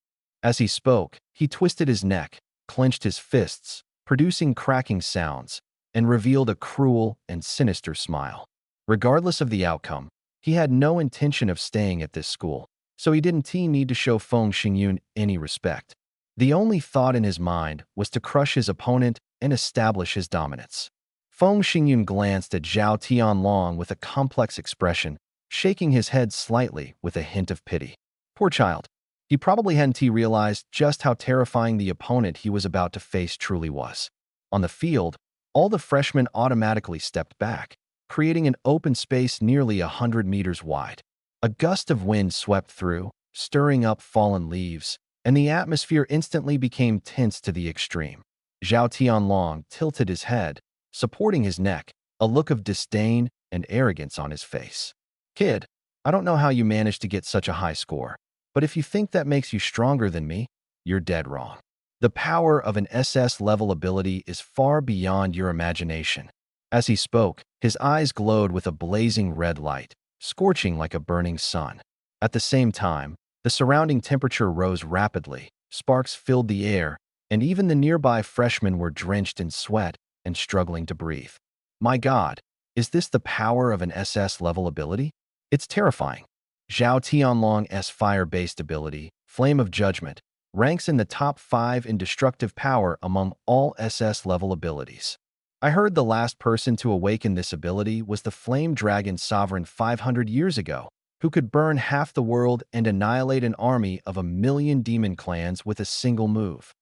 As he spoke, he twisted his neck, clenched his fists, producing cracking sounds, and revealed a cruel and sinister smile. Regardless of the outcome, he had no intention of staying at this school, so he didn't need to show Feng Xingyun any respect. The only thought in his mind was to crush his opponent and establish his dominance. Feng Xingyun glanced at Zhao Tianlong with a complex expression, shaking his head slightly with a hint of pity. Poor child. He probably hadn't realized just how terrifying the opponent he was about to face truly was. On the field, all the freshmen automatically stepped back, creating an open space nearly 100 meters wide. A gust of wind swept through, stirring up fallen leaves, and the atmosphere instantly became tense to the extreme. Zhao Tianlong tilted his head, supporting his neck, a look of disdain and arrogance on his face. "Kid, I don't know how you managed to get such a high score, but if you think that makes you stronger than me, you're dead wrong. The power of an SS-level ability is far beyond your imagination." As he spoke, his eyes glowed with a blazing red light, scorching like a burning sun. At the same time, the surrounding temperature rose rapidly, sparks filled the air, and even the nearby freshmen were drenched in sweat and struggling to breathe. My God, is this the power of an SS-level ability? It's terrifying. Zhao Tianlong's fire-based ability, Flame of Judgment, ranks in the top 5 in destructive power among all SS-level abilities. I heard the last person to awaken this ability was the Flame Dragon Sovereign 500 years ago, who could burn half the world and annihilate an army of 1,000,000 demon clans with a single move.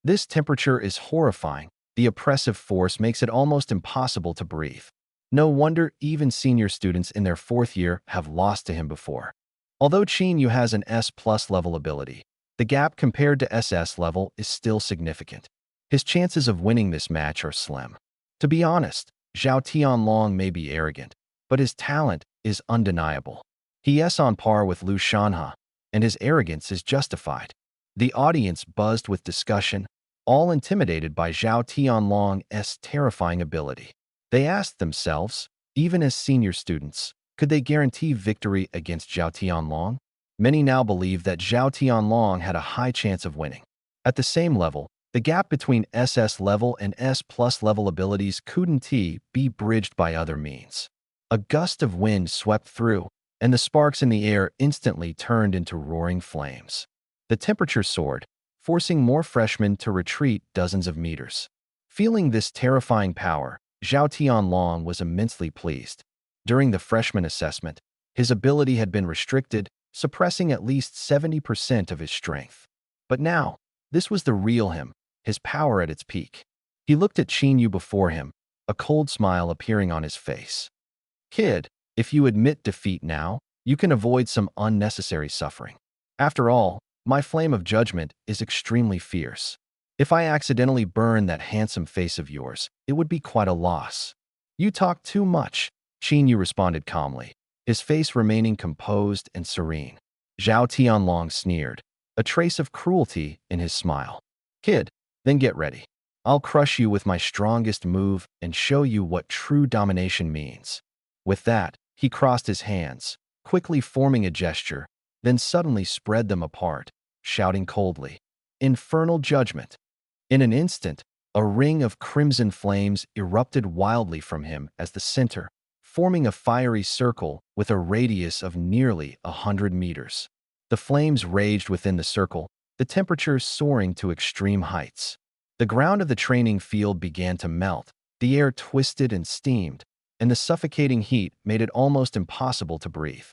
This temperature is horrifying. The oppressive force makes it almost impossible to breathe. No wonder even senior students in their 4th year have lost to him before. Although Qin Yu has an S+ level ability, the gap compared to SS level is still significant. His chances of winning this match are slim. To be honest, Zhao Tianlong may be arrogant, but his talent is undeniable. He is on par with Lu Shanhe. and his arrogance is justified. The audience buzzed with discussion, all intimidated by Zhao Tianlong's terrifying ability. They asked themselves, even as senior students, could they guarantee victory against Zhao Tianlong? Many now believe that Zhao Tianlong had a high chance of winning. At the same level, the gap between SS-level and S+ level abilities couldn't be bridged by other means. A gust of wind swept through, and the sparks in the air instantly turned into roaring flames. The temperature soared, forcing more freshmen to retreat dozens of meters. Feeling this terrifying power, Zhao Tianlong was immensely pleased. During the freshman assessment, his ability had been restricted, suppressing at least 70% of his strength. But now, this was the real him, his power at its peak. He looked at Qin Yu before him, a cold smile appearing on his face. Kid, if you admit defeat now, you can avoid some unnecessary suffering. After all, my flame of judgment is extremely fierce. If I accidentally burn that handsome face of yours, it would be quite a loss. You talk too much, Qin Yu responded calmly, his face remaining composed and serene. Zhao Tianlong sneered, a trace of cruelty in his smile. Kid, then get ready. I'll crush you with my strongest move and show you what true domination means. With that, he crossed his hands, quickly forming a gesture, then suddenly spread them apart, shouting coldly, "Infernal judgment!" In an instant, a ring of crimson flames erupted wildly from him as the center, forming a fiery circle with a radius of nearly 100 meters. The flames raged within the circle, the temperature soaring to extreme heights. The ground of the training field began to melt, the air twisted and steamed, and the suffocating heat made it almost impossible to breathe.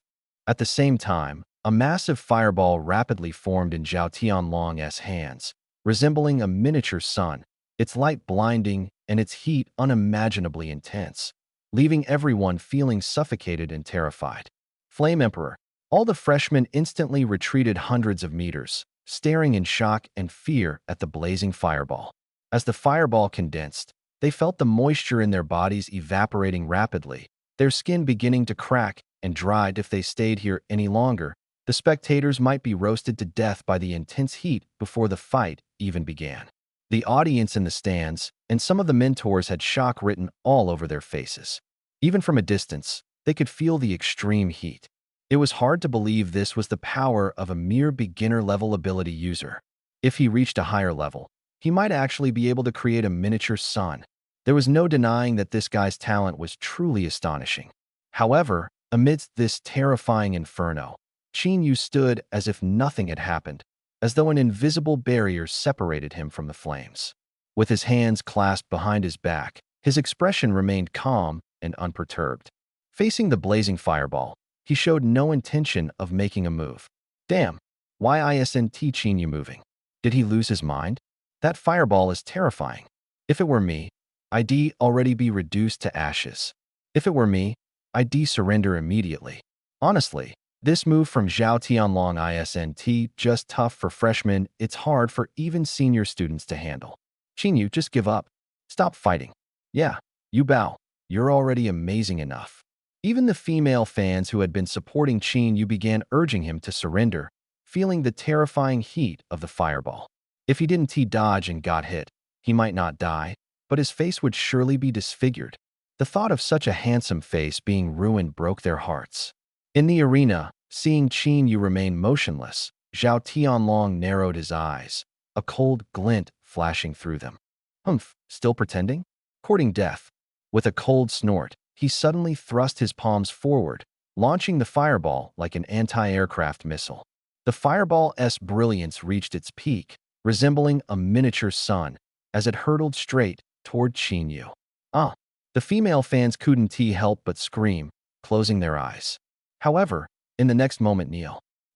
At the same time, a massive fireball rapidly formed in Zhao Tianlong's hands, resembling a miniature sun, its light blinding and its heat unimaginably intense, leaving everyone feeling suffocated and terrified. Flame Emperor. All the freshmen instantly retreated hundreds of meters, staring in shock and fear at the blazing fireball. As the fireball condensed, they felt the moisture in their bodies evaporating rapidly, their skin beginning to crack and dried. If they stayed here any longer, the spectators might be roasted to death by the intense heat before the fight even began. The audience in the stands and some of the mentors had shock written all over their faces. Even from a distance, they could feel the extreme heat. It was hard to believe this was the power of a mere beginner-level ability user. If he reached a higher level, he might actually be able to create a miniature sun. There was no denying that this guy's talent was truly astonishing. However, amidst this terrifying inferno, Qin Yu stood as if nothing had happened, as though an invisible barrier separated him from the flames. With his hands clasped behind his back, his expression remained calm and unperturbed. Facing the blazing fireball, he showed no intention of making a move. Damn, why isn't Qin Yu moving? Did he lose his mind? That fireball is terrifying. If it were me, I'd already be reduced to ashes. If it were me, I'd surrender immediately. Honestly, this move from Zhao Tianlong isn't just tough for freshmen, it's hard for even senior students to handle. Qin Yu, just give up. Stop fighting. Yeah, you bow. You're already amazing enough. Even the female fans who had been supporting Qin Yu began urging him to surrender, feeling the terrifying heat of the fireball. If he didn't dodge and got hit, he might not die, but his face would surely be disfigured. The thought of such a handsome face being ruined broke their hearts. In the arena, seeing Qin Yu remain motionless, Zhao Tianlong narrowed his eyes, a cold glint flashing through them. Humph, still pretending? Courting death. With a cold snort, he suddenly thrust his palms forward, launching the fireball like an anti-aircraft missile. The fireball's brilliance reached its peak, resembling a miniature sun, as it hurtled straight toward Qin Yu. Ah! The female fans couldn't help but scream, closing their eyes. However, in the next moment,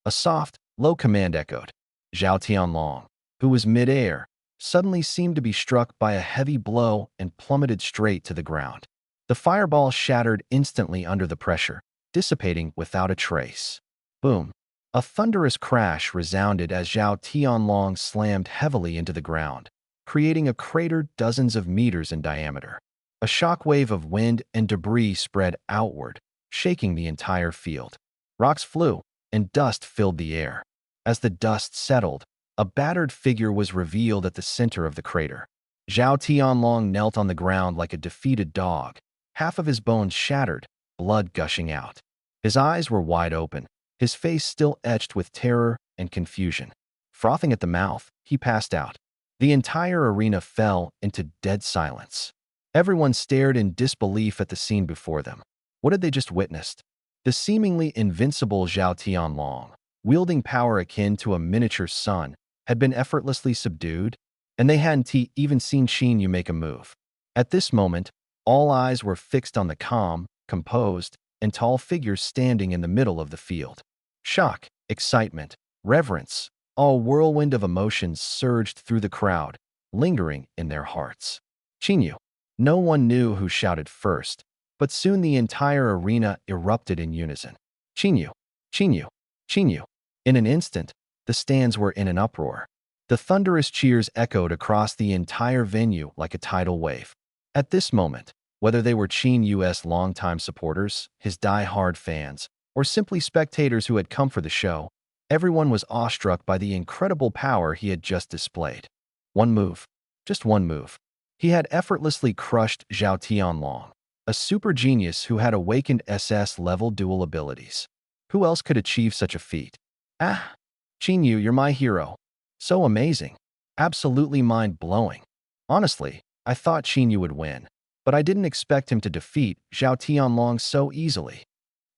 a soft, low command echoed. Zhao Tianlong, who was mid-air, suddenly seemed to be struck by a heavy blow and plummeted straight to the ground. The fireball shattered instantly under the pressure, dissipating without a trace. Boom! A thunderous crash resounded as Zhao Tianlong slammed heavily into the ground, creating a crater dozens of meters in diameter. A shockwave of wind and debris spread outward, shaking the entire field. Rocks flew, and dust filled the air. As the dust settled, a battered figure was revealed at the center of the crater. Zhao Tianlong knelt on the ground like a defeated dog, half of his bones shattered, blood gushing out. His eyes were wide open, his face still etched with terror and confusion. Frothing at the mouth, he passed out. The entire arena fell into dead silence. Everyone stared in disbelief at the scene before them. What had they just witnessed? The seemingly invincible Zhao Tianlong, wielding power akin to a miniature sun, had been effortlessly subdued, and they hadn't even seen Qin Yu make a move. At this moment, all eyes were fixed on the calm, composed, and tall figure standing in the middle of the field. Shock, excitement, reverence, all whirlwind of emotions surged through the crowd, lingering in their hearts. Qin Yu. No one knew who shouted first, but soon the entire arena erupted in unison. Qin Yu, Qin Yu, Qin Yu. In an instant, the stands were in an uproar. The thunderous cheers echoed across the entire venue like a tidal wave. At this moment, whether they were Qin Yu's longtime supporters, his die-hard fans, or simply spectators who had come for the show, everyone was awestruck by the incredible power he had just displayed. One move, just one move. He had effortlessly crushed Zhao Tianlong, a super genius who had awakened SS-level dual abilities. Who else could achieve such a feat? Ah, Qin Yu, you're my hero. So amazing. Absolutely mind-blowing. Honestly, I thought Qin Yu would win, but I didn't expect him to defeat Zhao Tianlong so easily.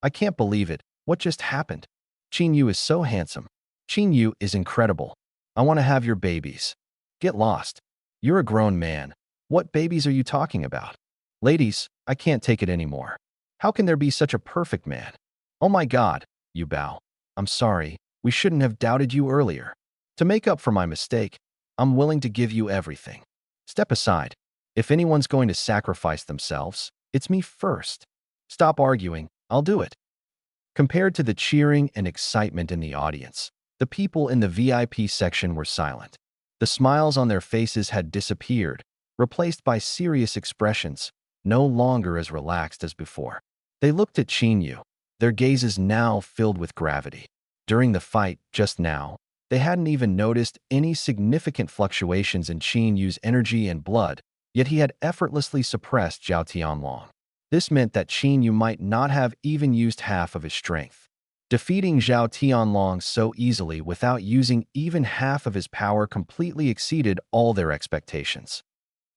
I can't believe it. What just happened? Qin Yu is so handsome. Qin Yu is incredible. I want to have your babies. Get lost. You're a grown man. What babies are you talking about? Ladies, I can't take it anymore. How can there be such a perfect man? Oh my God, Yu Bao. I'm sorry. We shouldn't have doubted you earlier. To make up for my mistake, I'm willing to give you everything. Step aside. If anyone's going to sacrifice themselves, it's me first. Stop arguing. I'll do it. Compared to the cheering and excitement in the audience, the people in the VIP section were silent. The smiles on their faces had disappeared, replaced by serious expressions, no longer as relaxed as before. They looked at Qin Yu, their gazes now filled with gravity. During the fight, just now, they hadn't even noticed any significant fluctuations in Qin Yu's energy and blood, yet he had effortlessly suppressed Zhao Tianlong. This meant that Qin Yu might not have even used half of his strength. Defeating Zhao Tianlong so easily without using even half of his power completely exceeded all their expectations.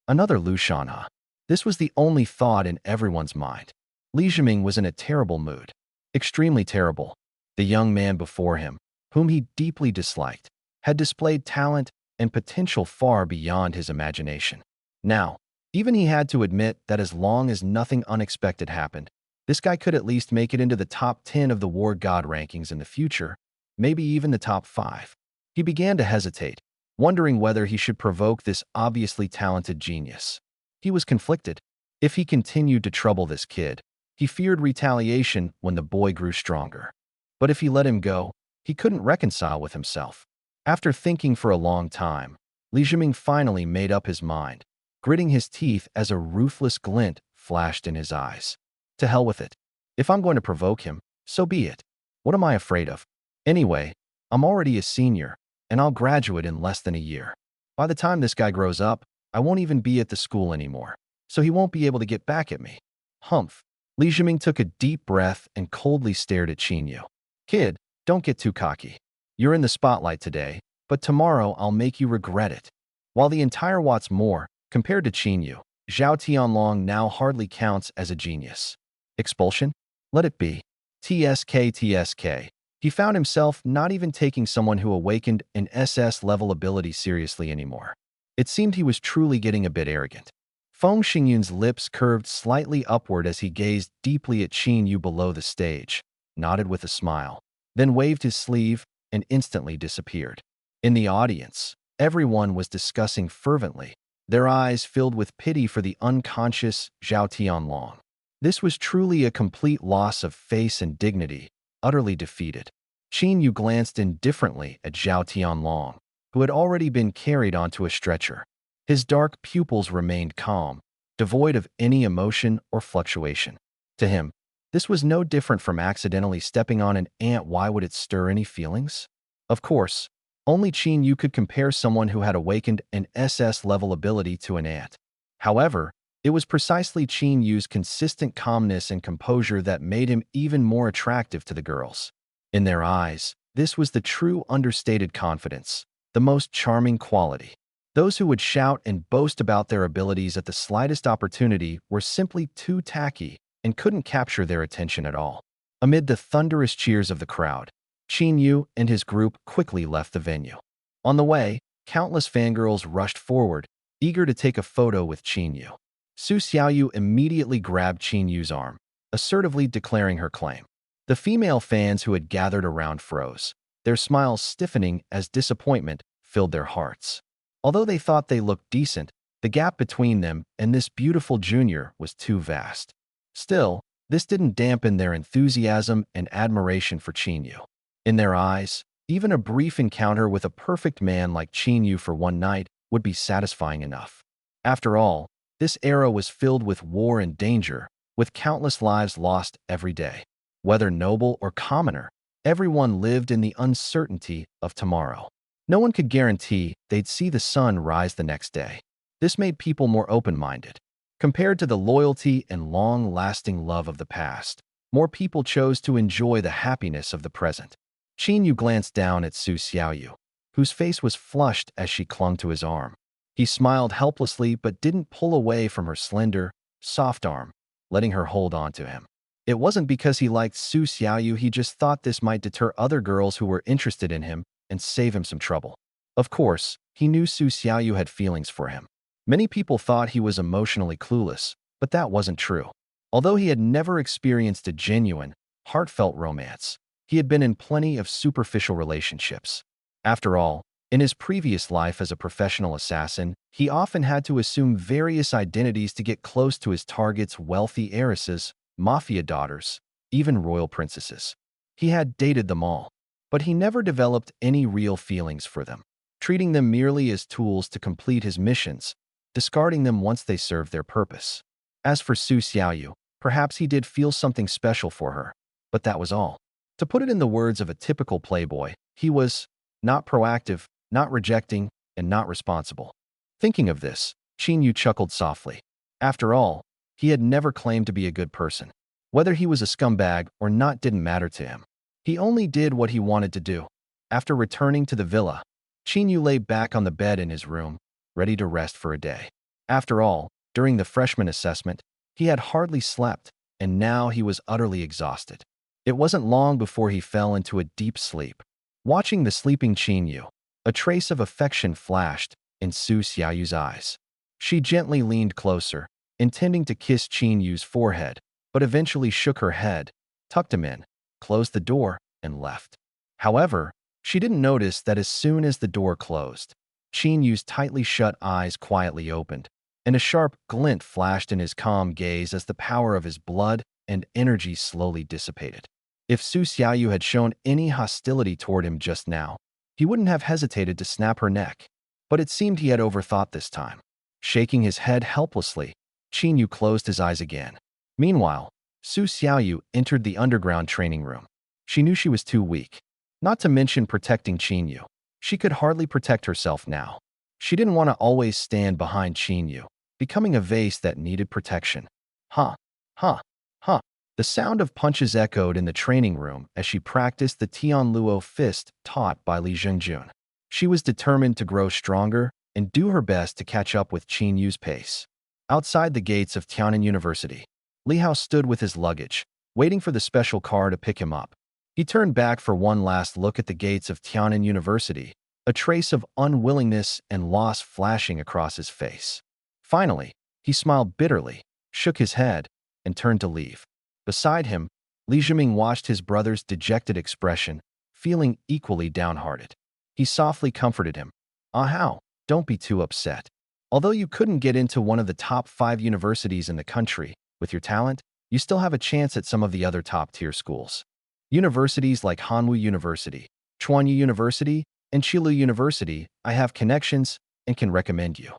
Another Lu Shanhe. This was the only thought in everyone's mind. Li Zhiming was in a terrible mood. Extremely terrible. The young man before him, whom he deeply disliked, had displayed talent and potential far beyond his imagination. Now, even he had to admit that as long as nothing unexpected happened, this guy could at least make it into the top 10 of the War God rankings in the future, maybe even the top 5. He began to hesitate, wondering whether he should provoke this obviously talented genius. He was conflicted. If he continued to trouble this kid, he feared retaliation when the boy grew stronger. But if he let him go, he couldn't reconcile with himself. After thinking for a long time, Li Zhiming finally made up his mind, gritting his teeth as a ruthless glint flashed in his eyes. To hell with it. If I'm going to provoke him, so be it. What am I afraid of? Anyway, I'm already a senior, and I'll graduate in less than a year. By the time this guy grows up, I won't even be at the school anymore, so he won't be able to get back at me. Humph. Li Zhiming took a deep breath and coldly stared at Qin Yu. Kid, don't get too cocky. You're in the spotlight today, but tomorrow I'll make you regret it. While the entire Watts more, compared to Qin Yu, Zhao Tianlong now hardly counts as a genius. Expulsion? Let it be. TSK. He found himself not even taking someone who awakened an SS-level ability seriously anymore. It seemed he was truly getting a bit arrogant. Feng Xingyun's lips curved slightly upward as he gazed deeply at Qin Yu below the stage, nodded with a smile, then waved his sleeve and instantly disappeared. In the audience, everyone was discussing fervently, their eyes filled with pity for the unconscious Zhao Tianlong. This was truly a complete loss of face and dignity, utterly defeated. Qin Yu glanced indifferently at Zhao Tianlong, who had already been carried onto a stretcher. His dark pupils remained calm, devoid of any emotion or fluctuation. To him, this was no different from accidentally stepping on an ant. Why would it stir any feelings? Of course, only Qin Yu could compare someone who had awakened an SS-level ability to an ant. However, it was precisely Qin Yu's consistent calmness and composure that made him even more attractive to the girls. In their eyes, this was the true understated confidence, the most charming quality. Those who would shout and boast about their abilities at the slightest opportunity were simply too tacky and couldn't capture their attention at all. Amid the thunderous cheers of the crowd, Qin Yu and his group quickly left the venue. On the way, countless fangirls rushed forward, eager to take a photo with Qin Yu. Su Xiaoyu immediately grabbed Qin Yu's arm, assertively declaring her claim. The female fans who had gathered around froze, their smiles stiffening as disappointment filled their hearts. Although they thought they looked decent, the gap between them and this beautiful junior was too vast. Still, this didn't dampen their enthusiasm and admiration for Qin Yu. In their eyes, even a brief encounter with a perfect man like Qin Yu for one night would be satisfying enough. After all, this era was filled with war and danger, with countless lives lost every day. Whether noble or commoner, everyone lived in the uncertainty of tomorrow. No one could guarantee they'd see the sun rise the next day. This made people more open-minded. Compared to the loyalty and long-lasting love of the past, more people chose to enjoy the happiness of the present. Qin Yu glanced down at Su Xiaoyu, whose face was flushed as she clung to his arm. He smiled helplessly but didn't pull away from her slender, soft arm, letting her hold on to him. It wasn't because he liked Su Xiaoyu, he just thought this might deter other girls who were interested in him and save him some trouble. Of course, he knew Su Xiaoyu had feelings for him. Many people thought he was emotionally clueless, but that wasn't true. Although he had never experienced a genuine, heartfelt romance, he had been in plenty of superficial relationships. After all, in his previous life as a professional assassin, he often had to assume various identities to get close to his targets: wealthy heiresses, mafia daughters, even royal princesses. He had dated them all, but he never developed any real feelings for them, treating them merely as tools to complete his missions, discarding them once they served their purpose. As for Su Xiaoyu, perhaps he did feel something special for her, but that was all. To put it in the words of a typical playboy, he was not proactive, not rejecting, and not responsible. Thinking of this, Qin Yu chuckled softly. After all, he had never claimed to be a good person. Whether he was a scumbag or not didn't matter to him. He only did what he wanted to do. After returning to the villa, Qin Yu lay back on the bed in his room, ready to rest for a day. After all, during the freshman assessment, he had hardly slept, and now he was utterly exhausted. It wasn't long before he fell into a deep sleep. Watching the sleeping Qin Yu, a trace of affection flashed in Su Xiaoyu's eyes. She gently leaned closer, intending to kiss Qin Yu's forehead, but eventually shook her head, tucked him in, closed the door, and left. However, she didn't notice that as soon as the door closed, Qin Yu's tightly shut eyes quietly opened, and a sharp glint flashed in his calm gaze as the power of his blood and energy slowly dissipated. If Su Xiaoyu had shown any hostility toward him just now, he wouldn't have hesitated to snap her neck. But it seemed he had overthought this time. Shaking his head helplessly, Qin Yu closed his eyes again. Meanwhile, Su Xiaoyu entered the underground training room. She knew she was too weak. Not to mention protecting Qin Yu. She could hardly protect herself now. She didn't want to always stand behind Qin Yu, becoming a vase that needed protection. Huh, huh, huh. The sound of punches echoed in the training room as she practiced the Tianluo fist taught by Li Zhengjun. She was determined to grow stronger and do her best to catch up with Qin Yu's pace. Outside the gates of Tianan University, Li Hao stood with his luggage, waiting for the special car to pick him up. He turned back for one last look at the gates of Tianan University, a trace of unwillingness and loss flashing across his face. Finally, he smiled bitterly, shook his head, and turned to leave. Beside him, Li Zhiming watched his brother's dejected expression, feeling equally downhearted. He softly comforted him. "Ah Hao, don't be too upset. Although you couldn't get into one of the top 5 universities in the country, with your talent, you still have a chance at some of the other top-tier schools. Universities like Hanwu University, Chuanyu University, and Qilu University, I have connections and can recommend you."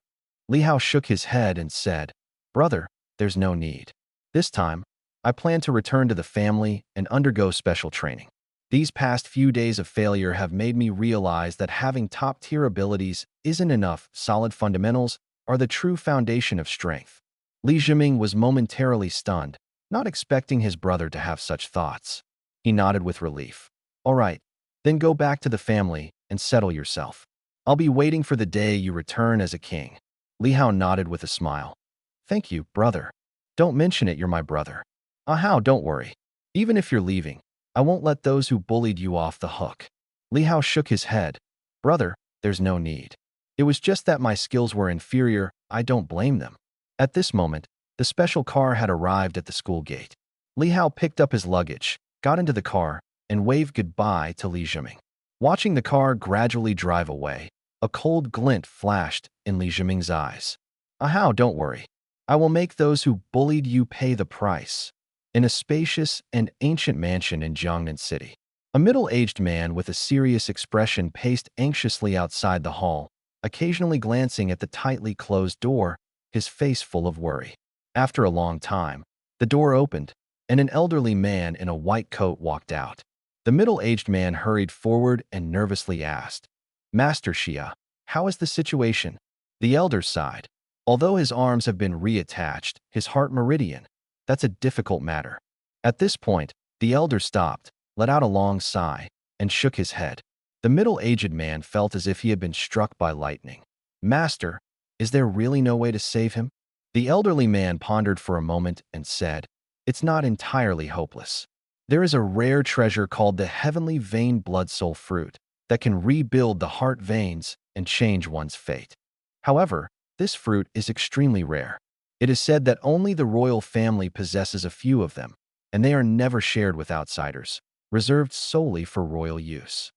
Li Hao shook his head and said, "Brother, there's no need. This time, I plan to return to the family and undergo special training." These past few days of failure have made me realize that having top-tier abilities isn't enough. Solid fundamentals are the true foundation of strength. Li Zhiming was momentarily stunned, not expecting his brother to have such thoughts. He nodded with relief. All right, then go back to the family and settle yourself. I'll be waiting for the day you return as a king. Li Hao nodded with a smile. Thank you, brother. Don't mention it, you're my brother. Ah Hao, don't worry. Even if you're leaving, I won't let those who bullied you off the hook. Li Hao shook his head. Brother, there's no need. It was just that my skills were inferior. I don't blame them. At this moment, the special car had arrived at the school gate. Li Hao picked up his luggage, got into the car, and waved goodbye to Li Zhiming. Watching the car gradually drive away, a cold glint flashed in Li Zhiming's eyes. Ah Hao, don't worry. I will make those who bullied you pay the price. In a spacious and ancient mansion in Jiangnan City, a middle-aged man with a serious expression paced anxiously outside the hall, occasionally glancing at the tightly closed door, his face full of worry. After a long time, the door opened, and an elderly man in a white coat walked out. The middle-aged man hurried forward and nervously asked, Master Xia, how is the situation? The elder sighed. Although his arms have been reattached, his heart meridian, that's a difficult matter. At this point, the elder stopped, let out a long sigh, and shook his head. The middle-aged man felt as if he had been struck by lightning. Master, is there really no way to save him? The elderly man pondered for a moment and said, It's not entirely hopeless. There is a rare treasure called the heavenly vein blood soul fruit that can rebuild the heart veins and change one's fate. However, this fruit is extremely rare. It is said that only the royal family possesses a few of them, and they are never shared with outsiders, reserved solely for royal use.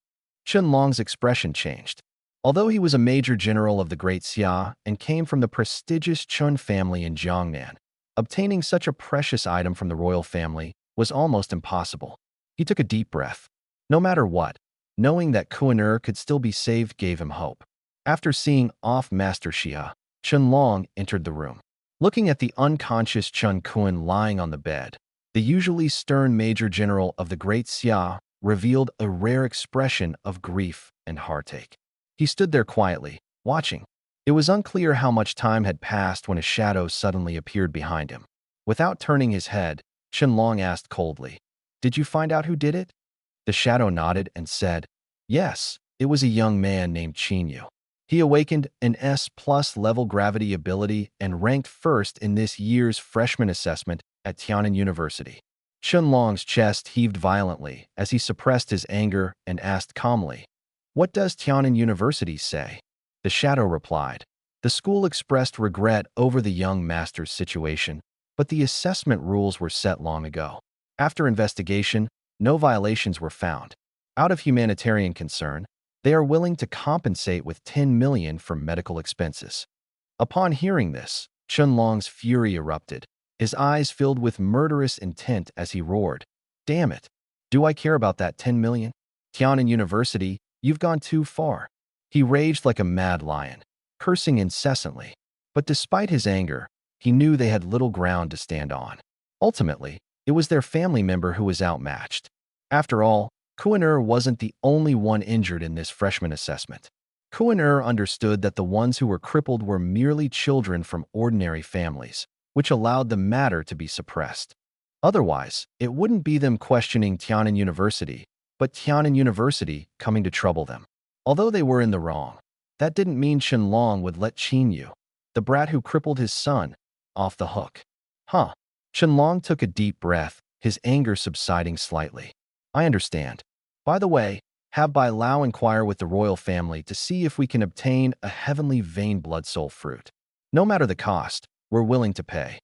Chen Long's expression changed. Although he was a major general of the Great Xia and came from the prestigious Chun family in Jiangnan, obtaining such a precious item from the royal family was almost impossible. He took a deep breath. No matter what, knowing that Kuan-Er could still be saved gave him hope. After seeing off Master Xia, Chen Long entered the room. Looking at the unconscious Chen Kun lying on the bed, the usually stern major general of the Great Xia revealed a rare expression of grief and heartache. He stood there quietly, watching. It was unclear how much time had passed when a shadow suddenly appeared behind him. Without turning his head, Chen Long asked coldly, Did you find out who did it? The shadow nodded and said, Yes, it was a young man named Qin Yu. He awakened an S+ level gravity ability and ranked first in this year's freshman assessment at Tiannan University. Chen Long's chest heaved violently as he suppressed his anger and asked calmly, What does Tiannan University say? The shadow replied, The school expressed regret over the young master's situation, but the assessment rules were set long ago. After investigation, no violations were found. Out of humanitarian concern, they are willing to compensate with 10 million for medical expenses. Upon hearing this, Chen Long's fury erupted. His eyes filled with murderous intent as he roared, Damn it! Do I care about that 10 million? Tiannan University, you've gone too far. He raged like a mad lion, cursing incessantly. But despite his anger, he knew they had little ground to stand on. Ultimately, it was their family member who was outmatched. After all, Kuan-Er wasn't the only one injured in this freshman assessment. Kuan-Er understood that the ones who were crippled were merely children from ordinary families, which allowed the matter to be suppressed. Otherwise, it wouldn't be them questioning Tiannan University, but Tiannan University coming to trouble them. Although they were in the wrong, that didn't mean Chen Long would let Qin Yu, the brat who crippled his son, off the hook. Huh. Chen Long took a deep breath, his anger subsiding slightly. I understand. By the way, have Bai Lao inquire with the royal family to see if we can obtain a heavenly vein blood soul fruit. No matter the cost, we're willing to pay.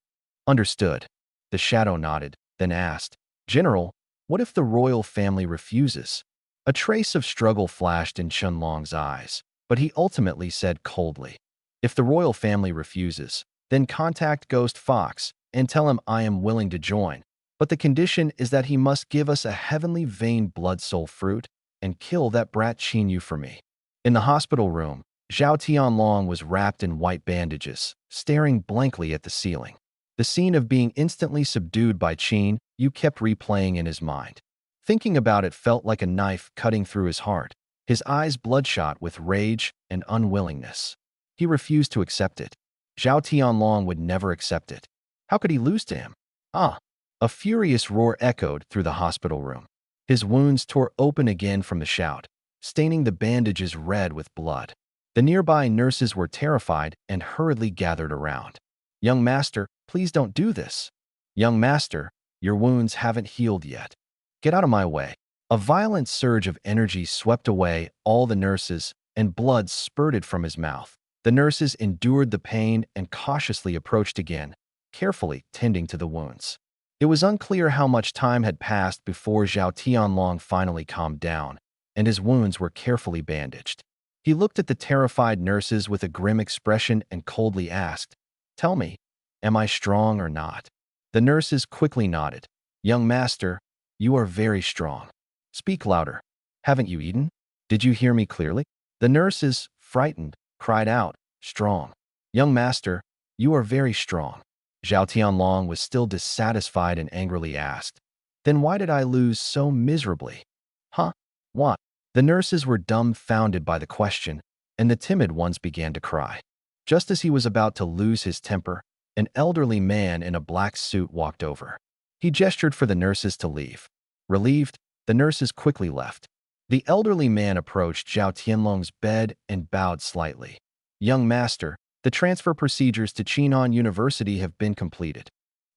Understood. The shadow nodded, then asked, General, what if the royal family refuses? A trace of struggle flashed in Chen Long's eyes, but he ultimately said coldly, If the royal family refuses, then contact Ghost Fox and tell him I am willing to join. But the condition is that he must give us a heavenly vein blood soul fruit and kill that brat Qin Yu for me. In the hospital room, Zhao Tianlong was wrapped in white bandages, staring blankly at the ceiling. The scene of being instantly subdued by Qin Yu kept replaying in his mind. Thinking about it felt like a knife cutting through his heart, his eyes bloodshot with rage and unwillingness. He refused to accept it. Zhao Tianlong would never accept it. How could he lose to him? Ah! A furious roar echoed through the hospital room. His wounds tore open again from the shout, staining the bandages red with blood. The nearby nurses were terrified and hurriedly gathered around. "Young master, please don't do this. Young master, your wounds haven't healed yet. Get out of my way." A violent surge of energy swept away all the nurses, and blood spurted from his mouth. The nurses endured the pain and cautiously approached again, carefully tending to the wounds. It was unclear how much time had passed before Zhao Tianlong finally calmed down, and his wounds were carefully bandaged. He looked at the terrified nurses with a grim expression and coldly asked, "Tell me, am I strong or not?" The nurses quickly nodded. "Young master, you are very strong. Speak louder. Haven't you eaten? Did you hear me clearly?" The nurses, frightened, cried out, "Strong. Young master, you are very strong." Zhao Tianlong was still dissatisfied and angrily asked, "Then why did I lose so miserably?" "Huh? What?" The nurses were dumbfounded by the question, and the timid ones began to cry. Just as he was about to lose his temper, an elderly man in a black suit walked over. He gestured for the nurses to leave. Relieved, the nurses quickly left. The elderly man approached Zhao Tianlong's bed and bowed slightly. "Young master, the transfer procedures to Chinan University have been completed."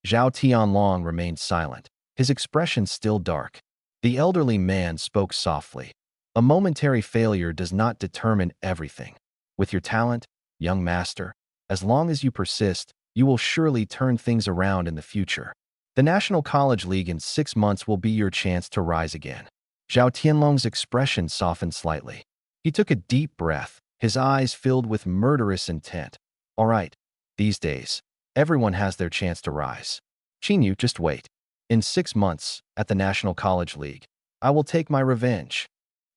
Zhao Tianlong remained silent, his expression still dark. The elderly man spoke softly. "A momentary failure does not determine everything. With your talent, young master, as long as you persist, you will surely turn things around in the future. The National College League in 6 months will be your chance to rise again." Zhao Tianlong's expression softened slightly. He took a deep breath, his eyes filled with murderous intent. "All right, these days, everyone has their chance to rise. Qinyu, just wait. In 6 months, at the National College League, I will take my revenge."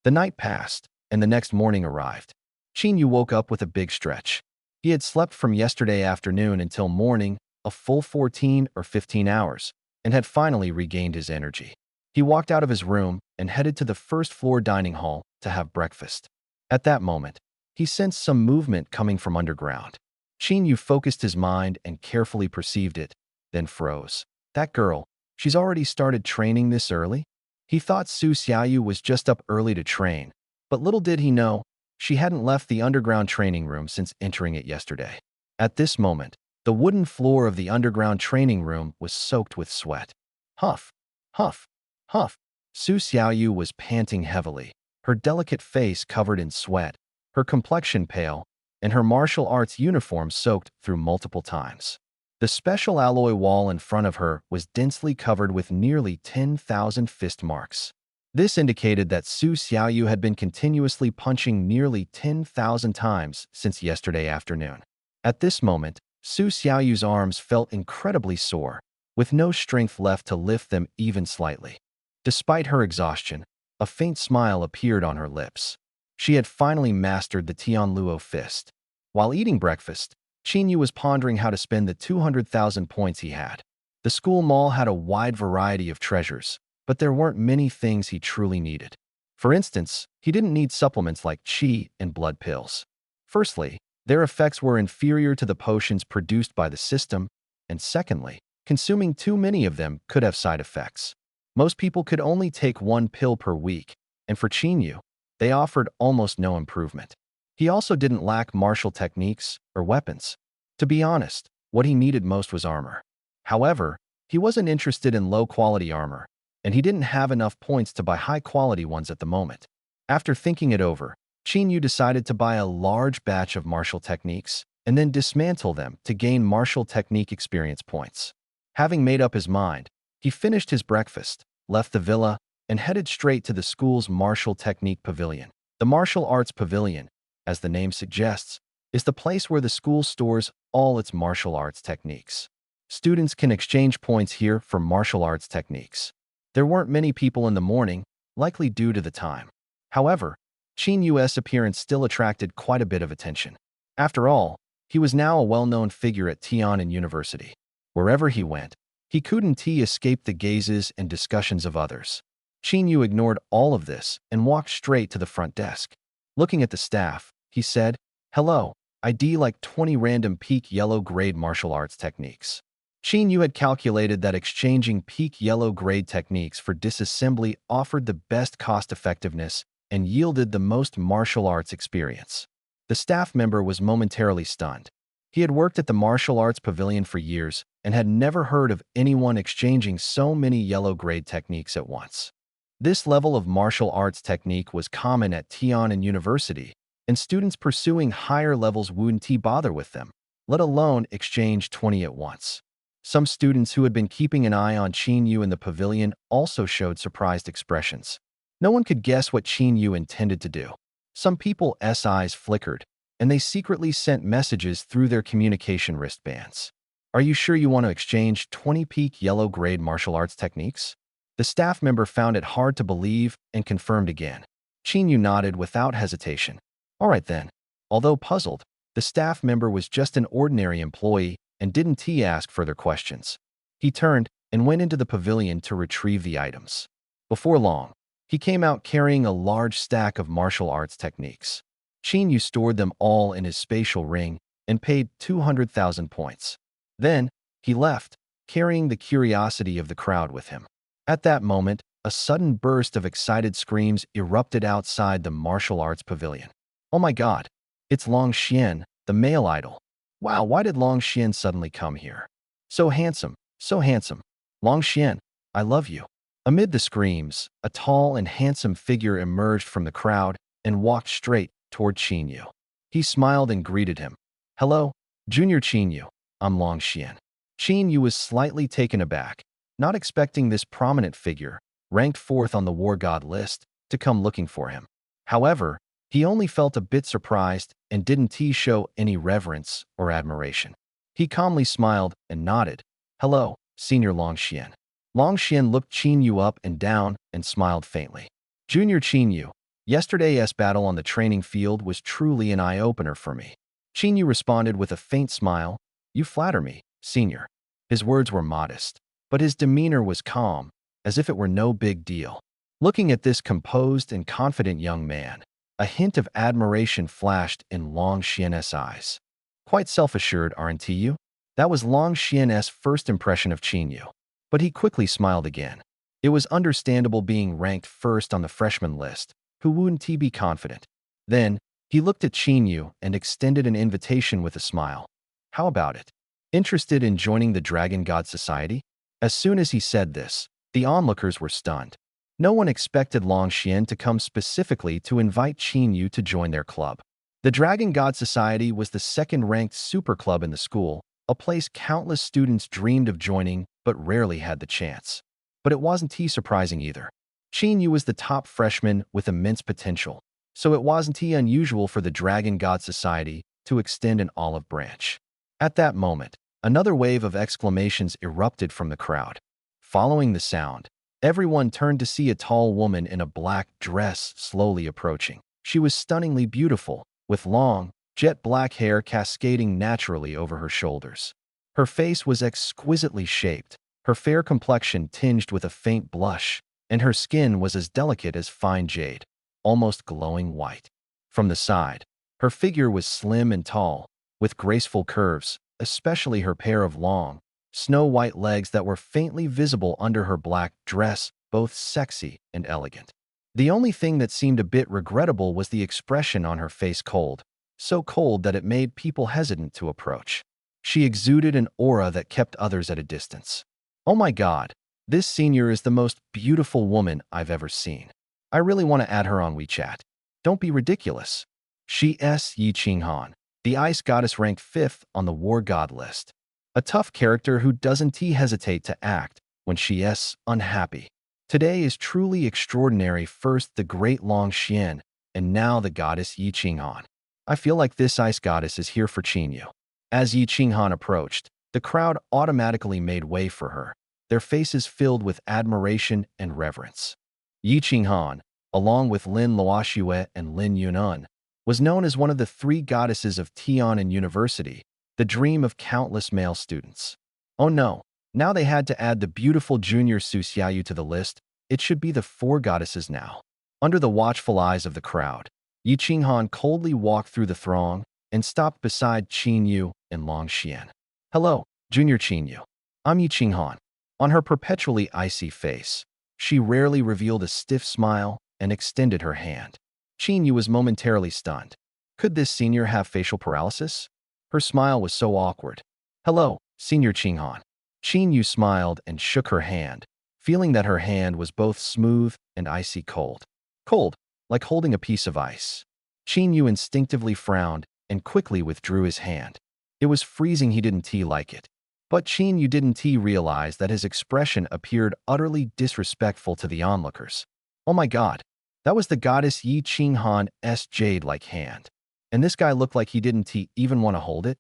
The night passed, and the next morning arrived. Qinyu woke up with a big stretch. He had slept from yesterday afternoon until morning, a full 14 or 15 hours, and had finally regained his energy. He walked out of his room and headed to the first-floor dining hall to have breakfast. At that moment, he sensed some movement coming from underground. Qinyu focused his mind and carefully perceived it, then froze. That girl, she's already started training this early? He thought Su Xiaoyu was just up early to train, but little did he know, she hadn't left the underground training room since entering it yesterday. At this moment, the wooden floor of the underground training room was soaked with sweat. Huff, huff, huff. Su Xiaoyu was panting heavily, her delicate face covered in sweat, her complexion pale, and her martial arts uniform soaked through multiple times. The special alloy wall in front of her was densely covered with nearly 10,000 fist marks. This indicated that Su Xiaoyu had been continuously punching nearly 10,000 times since yesterday afternoon. At this moment, Su Xiaoyu's arms felt incredibly sore, with no strength left to lift them even slightly. Despite her exhaustion, a faint smile appeared on her lips. She had finally mastered the Tianluo fist. While eating breakfast, Qinyu was pondering how to spend the 200,000 points he had. The school mall had a wide variety of treasures, but there weren't many things he truly needed. For instance, he didn't need supplements like qi and blood pills. Firstly, their effects were inferior to the potions produced by the system, and secondly, consuming too many of them could have side effects. Most people could only take 1 pill per week, and for Qinyu, they offered almost no improvement. He also didn't lack martial techniques or weapons. To be honest, what he needed most was armor. However, he wasn't interested in low-quality armor, and he didn't have enough points to buy high-quality ones at the moment. After thinking it over, Qinyu decided to buy a large batch of martial techniques and then dismantle them to gain martial technique experience points. Having made up his mind, he finished his breakfast, left the villa, and headed straight to the school's martial technique pavilion. The martial arts pavilion, as the name suggests, is the place where the school stores all its martial arts techniques. Students can exchange points here for martial arts techniques. There weren't many people in the morning, likely due to the time. However, Qinyu's appearance still attracted quite a bit of attention. After all, he was now a well-known figure at Tian'an University. Wherever he went, he couldn't escape the gazes and discussions of others. Qin Yu ignored all of this and walked straight to the front desk. Looking at the staff, he said, "Hello, ID like 20 random peak yellow grade martial arts techniques." Qin Yu had calculated that exchanging peak yellow grade techniques for disassembly offered the best cost-effectiveness and yielded the most martial arts experience. The staff member was momentarily stunned. He had worked at the martial arts pavilion for years and had never heard of anyone exchanging so many yellow grade techniques at once. This level of martial arts technique was common at Tian'an University, and students pursuing higher levels wouldn't bother with them, let alone exchange 20 at once. Some students who had been keeping an eye on Qin Yu in the pavilion also showed surprised expressions. No one could guess what Qin Yu intended to do. Some people's eyes flickered, and they secretly sent messages through their communication wristbands. "Are you sure you want to exchange 20 peak yellow grade martial arts techniques?" The staff member found it hard to believe and confirmed again. Qin Yu nodded without hesitation. "All right then." Although puzzled, the staff member was just an ordinary employee and didn't ask further questions. He turned and went into the pavilion to retrieve the items. Before long, he came out carrying a large stack of martial arts techniques. Qin Yu stored them all in his spatial ring and paid 200,000 points. Then, he left, carrying the curiosity of the crowd with him. At that moment, a sudden burst of excited screams erupted outside the martial arts pavilion. "Oh my God! It's Long Xian, the male idol. Wow, why did Long Xian suddenly come here? So handsome, so handsome. Long Xian, I love you." Amid the screams, a tall and handsome figure emerged from the crowd and walked straight toward Qin Yu. He smiled and greeted him. "Hello, Junior Qin Yu. I'm Long Xian." Qin Yu was slightly taken aback, not expecting this prominent figure, ranked 4th on the war god list, to come looking for him. However, he only felt a bit surprised and didn't show any reverence or admiration. He calmly smiled and nodded. "Hello, Senior Long Xian." Long Xian looked Qin Yu up and down and smiled faintly. "Junior Qin Yu, yesterday's battle on the training field was truly an eye-opener for me." Qin Yu responded with a faint smile. "You flatter me, Senior." His words were modest, but his demeanor was calm, as if it were no big deal. Looking at this composed and confident young man, a hint of admiration flashed in Long Xian's eyes. "Quite self-assured, aren't you?" That was Long Xian's first impression of Qin Yu. But he quickly smiled again. It was understandable being ranked first on the freshman list. Who wouldn't be confident? Then, he looked at Qin Yu and extended an invitation with a smile. "How about it? Interested in joining the Dragon God Society?" As soon as he said this, the onlookers were stunned. No one expected Long Xian to come specifically to invite Qin Yu to join their club. The Dragon God Society was the second-ranked super club in the school, a place countless students dreamed of joining but rarely had the chance. But it wasn't surprising either. Qin Yu was the top freshman with immense potential, so it wasn't unusual for the Dragon God Society to extend an olive branch. At that moment, another wave of exclamations erupted from the crowd. Following the sound, everyone turned to see a tall woman in a black dress slowly approaching. She was stunningly beautiful, with long, jet black hair cascading naturally over her shoulders. Her face was exquisitely shaped, her fair complexion tinged with a faint blush, and her skin was as delicate as fine jade, almost glowing white. From the side, her figure was slim and tall, with graceful curves, especially her pair of long, snow-white legs that were faintly visible under her black dress, both sexy and elegant. The only thing that seemed a bit regrettable was the expression on her face, cold, so cold that it made people hesitant to approach. She exuded an aura that kept others at a distance. "Oh my God, this senior is the most beautiful woman I've ever seen. I really want to add her on WeChat." "Don't be ridiculous." She's Yi Qinghan, the ice goddess ranked 5th on the war god list. A tough character who doesn't hesitate to act when she's unhappy. Today is truly extraordinary. First the great Long Xian, and now the goddess Yi Qinghan. I feel like this ice goddess is here for Qin Yu. As Yi Qinghan approached, the crowd automatically made way for her, their faces filled with admiration and reverence. Yi Qinghan, along with Lin Luoxue and Lin Yun'an, was known as one of the 3 goddesses of Tian'an University, the dream of countless male students. Oh no, now they had to add the beautiful junior Su Xiaoyu to the list. It should be the four goddesses now. Under the watchful eyes of the crowd, Yi Qinghan coldly walked through the throng and stopped beside Qin Yu and Long Xian. Hello, Junior Qin Yu. I'm Yi Qinghan. On her perpetually icy face, she rarely revealed a stiff smile and extended her hand. Qin Yu was momentarily stunned. Could this senior have facial paralysis? Her smile was so awkward. Hello, Senior Qinghan. Qin Yu smiled and shook her hand, feeling that her hand was both smooth and icy cold. Cold, like holding a piece of ice. Qin Yu instinctively frowned and quickly withdrew his hand. It was freezing, he didn't like it. But Qin Yu didn't realize that his expression appeared utterly disrespectful to the onlookers. Oh my god, that was the goddess Yi Qinghan's jade-like hand. And this guy looked like he didn't even want to hold it?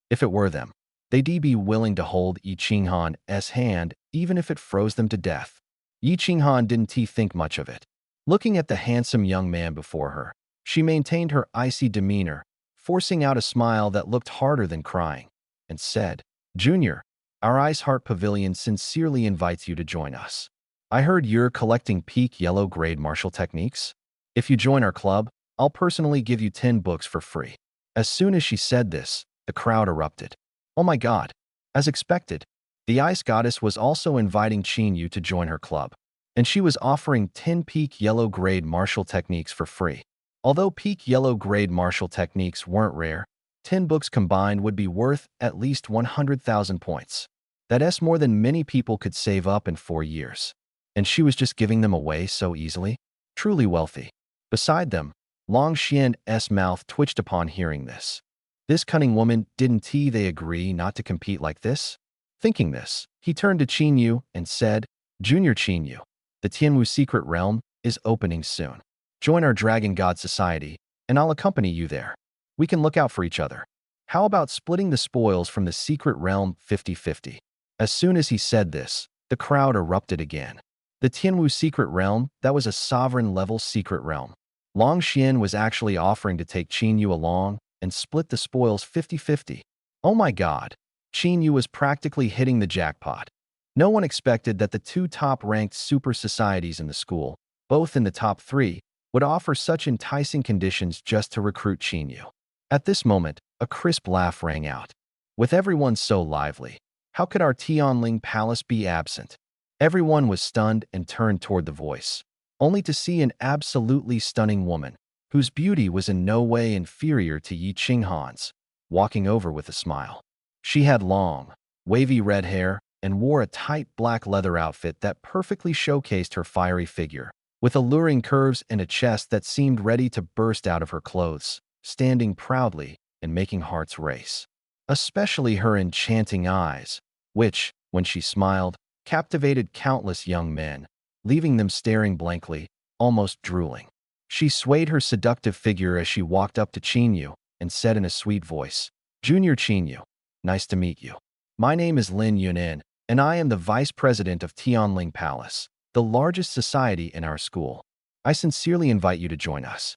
If it were them, they'd be willing to hold Yi Qinghan's hand even if it froze them to death. Yi Qinghan didn't think much of it. Looking at the handsome young man before her, she maintained her icy demeanor, forcing out a smile that looked harder than crying, and said, Junior, our Ice Heart Pavilion sincerely invites you to join us. I heard you're collecting peak yellow grade martial techniques. If you join our club, I'll personally give you 10 books for free. As soon as she said this, the crowd erupted. Oh my god. As expected, the Ice Goddess was also inviting Qin Yu to join her club, and she was offering 10 peak yellow grade martial techniques for free. Although peak yellow grade martial techniques weren't rare, 10 books combined would be worth at least 100,000 points. That's more than many people could save up in 4 years. And she was just giving them away so easily? Truly wealthy. Beside them, Long Xian's mouth twitched upon hearing this. This cunning woman, didn't they agree not to compete like this? Thinking this, he turned to Qin Yu and said, Junior Qin Yu, the Tianwu Secret Realm is opening soon. Join our Dragon God Society, and I'll accompany you there. We can look out for each other. How about splitting the spoils from the Secret Realm 50-50? As soon as he said this, the crowd erupted again. The Tianwu Secret Realm, that was a sovereign-level secret realm. Long Xian was actually offering to take Qin Yu along and split the spoils 50-50. Oh my god. Qin Yu was practically hitting the jackpot. No one expected that the two top-ranked super societies in the school, both in the top 3, would offer such enticing conditions just to recruit Qin Yu. At this moment, a crisp laugh rang out. With everyone so lively, how could our Tianling Palace be absent? Everyone was stunned and turned toward the voice, only to see an absolutely stunning woman, whose beauty was in no way inferior to Yi Qinghan's, walking over with a smile. She had long, wavy red hair and wore a tight black leather outfit that perfectly showcased her fiery figure, with alluring curves and a chest that seemed ready to burst out of her clothes, standing proudly and making hearts race. Especially her enchanting eyes, which, when she smiled, captivated countless young men, leaving them staring blankly, almost drooling. She swayed her seductive figure as she walked up to Qin Yu and said in a sweet voice, Junior Qin Yu, nice to meet you. My name is Lin Yunin, and I am the Vice President of Tianling Palace, the largest society in our school. I sincerely invite you to join us.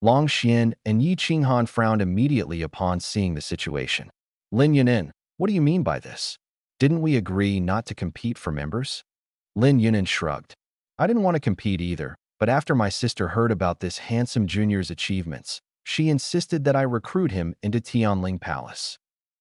Long Xian and Yi Qinghan frowned immediately upon seeing the situation. Lin Yunin, what do you mean by this? Didn't we agree not to compete for members? Lin Yunin shrugged. I didn't want to compete either, but after my sister heard about this handsome junior's achievements, she insisted that I recruit him into Tianling Palace.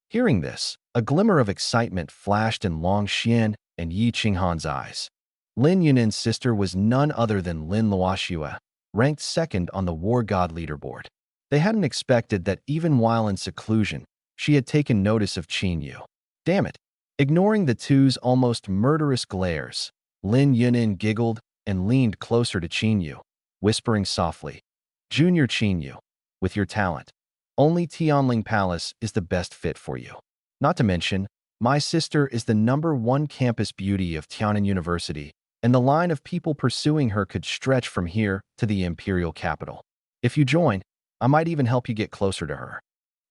Hearing this, a glimmer of excitement flashed in Long Xian and Yi Qinghan's eyes. Lin Yunin's sister was none other than Lin Luoxue, ranked second on the War God leaderboard. They hadn't expected that even while in seclusion, she had taken notice of Qin Yu. Damn it. Ignoring the two's almost murderous glares, Lin Yunin giggled and leaned closer to Qin Yu, whispering softly, Junior Qin Yu, with your talent, only Tianling Palace is the best fit for you. Not to mention, my sister is the #1 campus beauty of Tianan University, and the line of people pursuing her could stretch from here to the imperial capital. If you join, I might even help you get closer to her.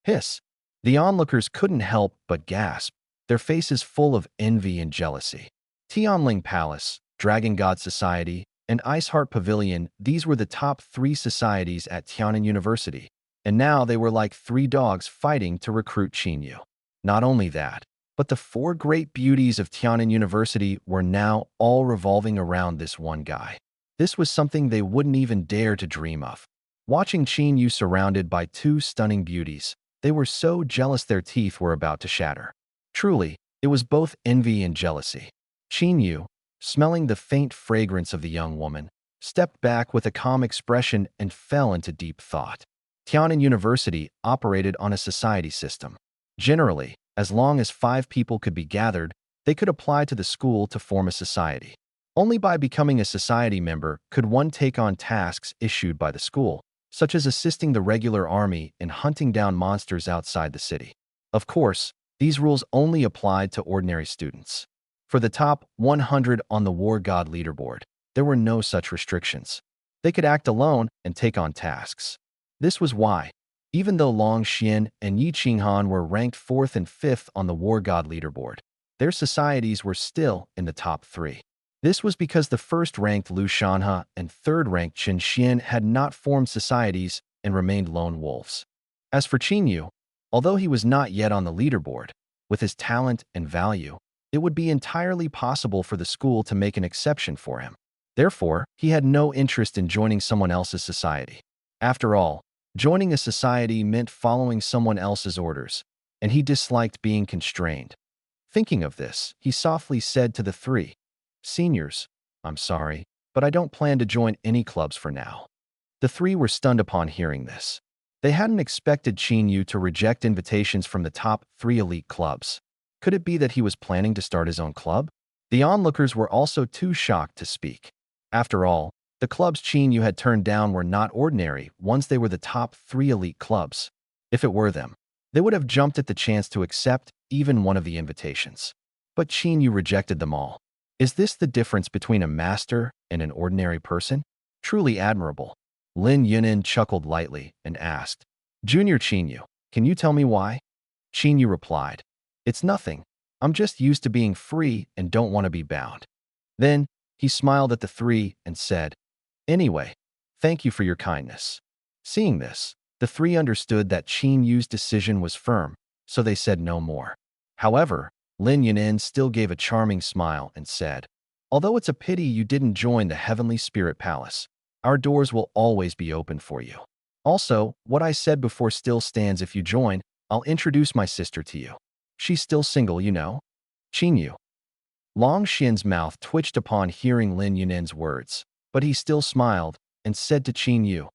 Hiss. The onlookers couldn't help but gasp, their faces full of envy and jealousy. Tianling Palace, Dragon God Society, and Ice Heart Pavilion, these were the top 3 societies at Tianan University, and now they were like 3 dogs fighting to recruit Qin Yu. Not only that, But the four great beauties of Tiananmen University were now all revolving around this one guy. This was something they wouldn't even dare to dream of. Watching Qin Yu surrounded by two stunning beauties, they were so jealous their teeth were about to shatter. Truly, it was both envy and jealousy. Qin Yu, smelling the faint fragrance of the young woman, stepped back with a calm expression and fell into deep thought. Tiananmen University operated on a society system. Generally, as long as 5 people could be gathered, they could apply to the school to form a society. Only by becoming a society member could one take on tasks issued by the school, such as assisting the regular army in hunting down monsters outside the city. Of course, these rules only applied to ordinary students. For the top 100 on the War God leaderboard, there were no such restrictions. They could act alone and take on tasks. This was why, even though Long Xian and Yi Qinghan were ranked 4th and 5th on the War God leaderboard, their societies were still in the top 3. This was because the first-ranked Lu Shanhe and third-ranked Chen Xian had not formed societies and remained lone wolves. As for Qin Yu, although he was not yet on the leaderboard, with his talent and value, it would be entirely possible for the school to make an exception for him. Therefore, he had no interest in joining someone else's society. After all, joining a society meant following someone else's orders, and he disliked being constrained. Thinking of this, he softly said to the 3 seniors, "I'm sorry, but I don't plan to join any clubs for now." The 3 were stunned upon hearing this. They hadn't expected Qin Yu to reject invitations from the top 3 elite clubs. Could it be that he was planning to start his own club? The onlookers were also too shocked to speak. After all, the clubs Qin Yu had turned down were not ordinary ones. They were the top 3 elite clubs. If it were them, they would have jumped at the chance to accept even one of the invitations. But Qin Yu rejected them all. Is this the difference between a master and an ordinary person? Truly admirable. Lin Yunin chuckled lightly and asked, "Junior Qin Yu, can you tell me why?" Qin Yu replied, "It's nothing. I'm just used to being free and don't want to be bound." Then he smiled at the 3 and said, "Anyway, thank you for your kindness." Seeing this, the 3 understood that Qin Yu's decision was firm, so they said no more. However, Lin Yunin still gave a charming smile and said, "Although it's a pity you didn't join the Heavenly Spirit Palace, our doors will always be open for you. Also, what I said before still stands. If you join, I'll introduce my sister to you. She's still single, you know." Qin Yu. Long Xian's mouth twitched upon hearing Lin Yunin's words, but he still smiled and said to Qin Yu,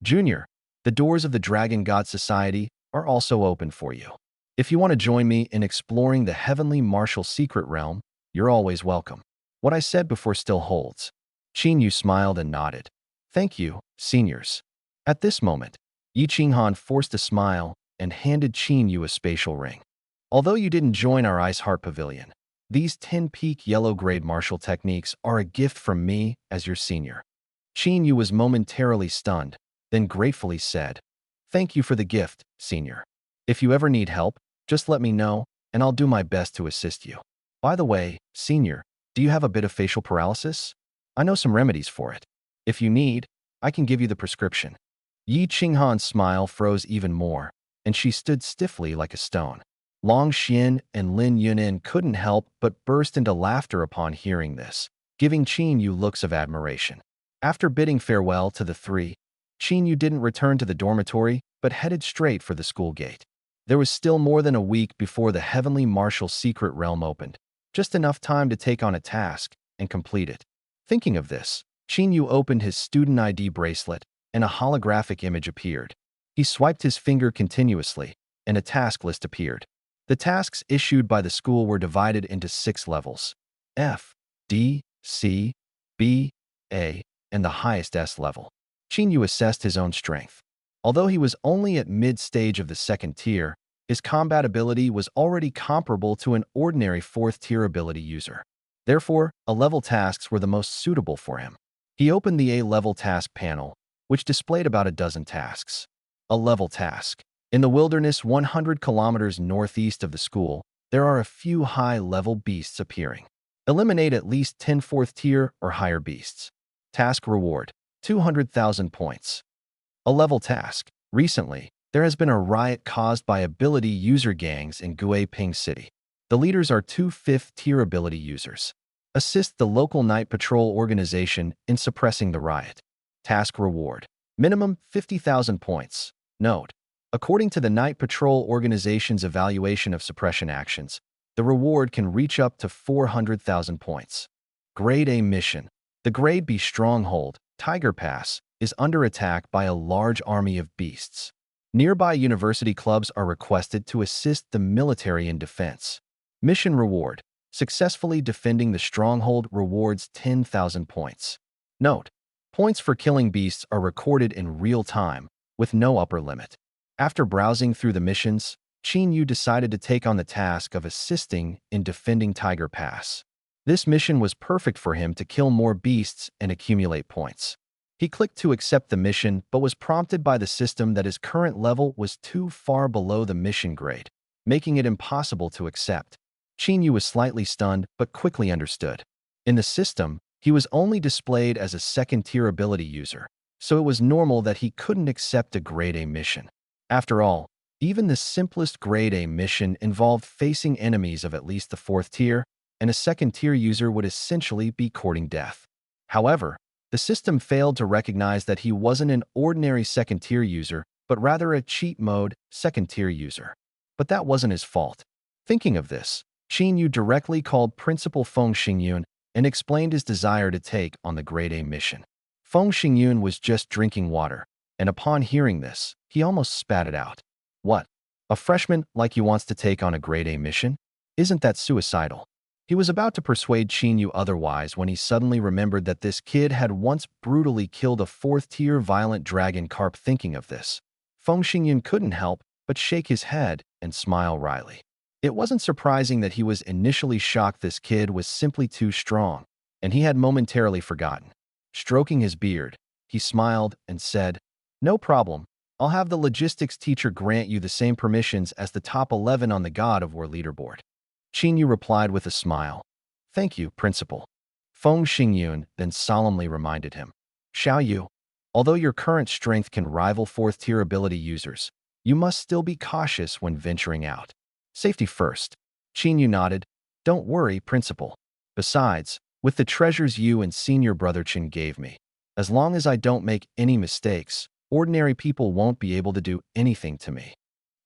"Junior, the doors of the Dragon God Society are also open for you. If you want to join me in exploring the Heavenly Martial Secret Realm, you're always welcome. What I said before still holds." Qin Yu smiled and nodded. "Thank you, seniors." At this moment, Yi Qinghan forced a smile and handed Qin Yu a spatial ring. "Although you didn't join our Ice Heart Pavilion, these 10-peak yellow-grade martial techniques are a gift from me as your senior." Qin Yu was momentarily stunned, then gratefully said, "Thank you for the gift, senior. If you ever need help, just let me know, and I'll do my best to assist you. By the way, senior, do you have a bit of facial paralysis? I know some remedies for it. If you need, I can give you the prescription." Yi Qinghan's smile froze even more, and she stood stiffly like a stone. Long Xian and Lin Yunin couldn't help but burst into laughter upon hearing this, giving Qin Yu looks of admiration. After bidding farewell to the 3, Qin Yu didn't return to the dormitory but headed straight for the school gate. There was still more than a week before the Heavenly Martial Secret Realm opened, just enough time to take on a task and complete it. Thinking of this, Qin Yu opened his student ID bracelet and a holographic image appeared. He swiped his finger continuously, and a task list appeared. The tasks issued by the school were divided into 6 levels: F, D, C, B, A, and the highest S level. Qin Yu assessed his own strength. Although he was only at mid-stage of the 2nd tier, his combat ability was already comparable to an ordinary 4th tier ability user. Therefore, A-level tasks were the most suitable for him. He opened the A-level task panel, which displayed about a dozen tasks. A-level task. In the wilderness 100 kilometers northeast of the school, there are a few high-level beasts appearing. Eliminate at least 10 4th tier or higher beasts. Task reward: 200,000 points. A-level task. Recently, there has been a riot caused by ability user gangs in Guiping City. The leaders are two fifth-tier ability users. Assist the local night patrol organization in suppressing the riot. Task reward. Minimum 50,000 points. Note: according to the Night Patrol Organization's evaluation of suppression actions, the reward can reach up to 400,000 points. Grade A mission. The Grade B stronghold, Tiger Pass, is under attack by a large army of beasts. Nearby university clubs are requested to assist the military in defense. Mission reward. Successfully defending the stronghold rewards 10,000 points. Note: points for killing beasts are recorded in real time, with no upper limit. After browsing through the missions, Qin Yu decided to take on the task of assisting in defending Tiger Pass. This mission was perfect for him to kill more beasts and accumulate points. He clicked to accept the mission, but was prompted by the system that his current level was too far below the mission grade, making it impossible to accept. Qin Yu was slightly stunned, but quickly understood. In the system, he was only displayed as a second-tier ability user, so it was normal that he couldn't accept a Grade A mission. After all, even the simplest Grade A mission involved facing enemies of at least the fourth tier, and a second-tier user would essentially be courting death. However, the system failed to recognize that he wasn't an ordinary second-tier user, but rather a cheat-mode second-tier user. But that wasn't his fault. Thinking of this, Qin Yu directly called Principal Feng Xingyun and explained his desire to take on the Grade A mission. Feng Xingyun was just drinking water, and upon hearing this, he almost spat it out. What? A freshman like you wants to take on a Grade A mission? Isn't that suicidal? He was about to persuade Qin Yu otherwise when he suddenly remembered that this kid had once brutally killed a fourth-tier violent dragon carp. Thinking of this, Feng Xingyun couldn't help but shake his head and smile wryly. It wasn't surprising that he was initially shocked. This kid was simply too strong, and he had momentarily forgotten. Stroking his beard, he smiled and said, "No problem. I'll have the logistics teacher grant you the same permissions as the top 11 on the God of War leaderboard." Qin Yu replied with a smile. "Thank you, Principal." Feng Xingyun then solemnly reminded him, "Xiao Yu, although your current strength can rival fourth-tier ability users, you must still be cautious when venturing out. Safety first." Qin Yu nodded. "Don't worry, Principal. Besides, with the treasures you and senior brother Qin gave me, as long as I don't make any mistakes, ordinary people won't be able to do anything to me."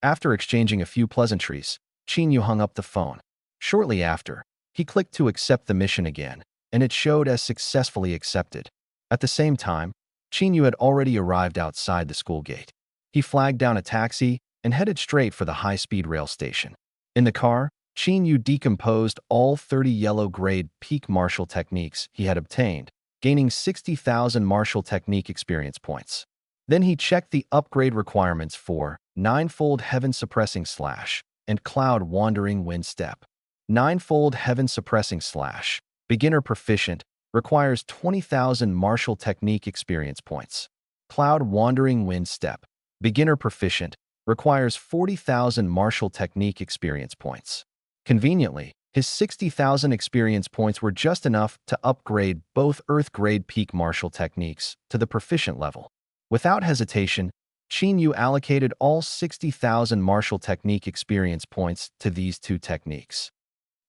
After exchanging a few pleasantries, Qin Yu hung up the phone. Shortly after, he clicked to accept the mission again, and it showed as successfully accepted. At the same time, Qin Yu had already arrived outside the school gate. He flagged down a taxi and headed straight for the high-speed rail station. In the car, Qin Yu decomposed all 30 yellow grade peak martial techniques he had obtained, gaining 60,000 martial technique experience points. Then he checked the upgrade requirements for Ninefold Heaven Suppressing Slash and Cloud Wandering Wind Step. Ninefold Heaven Suppressing Slash, beginner proficient, requires 20,000 martial technique experience points. Cloud Wandering Wind Step, beginner proficient, requires 40,000 martial technique experience points. Conveniently, his 60,000 experience points were just enough to upgrade both Earth-grade peak martial techniques to the proficient level. Without hesitation, Qin Yu allocated all 60,000 martial technique experience points to these two techniques.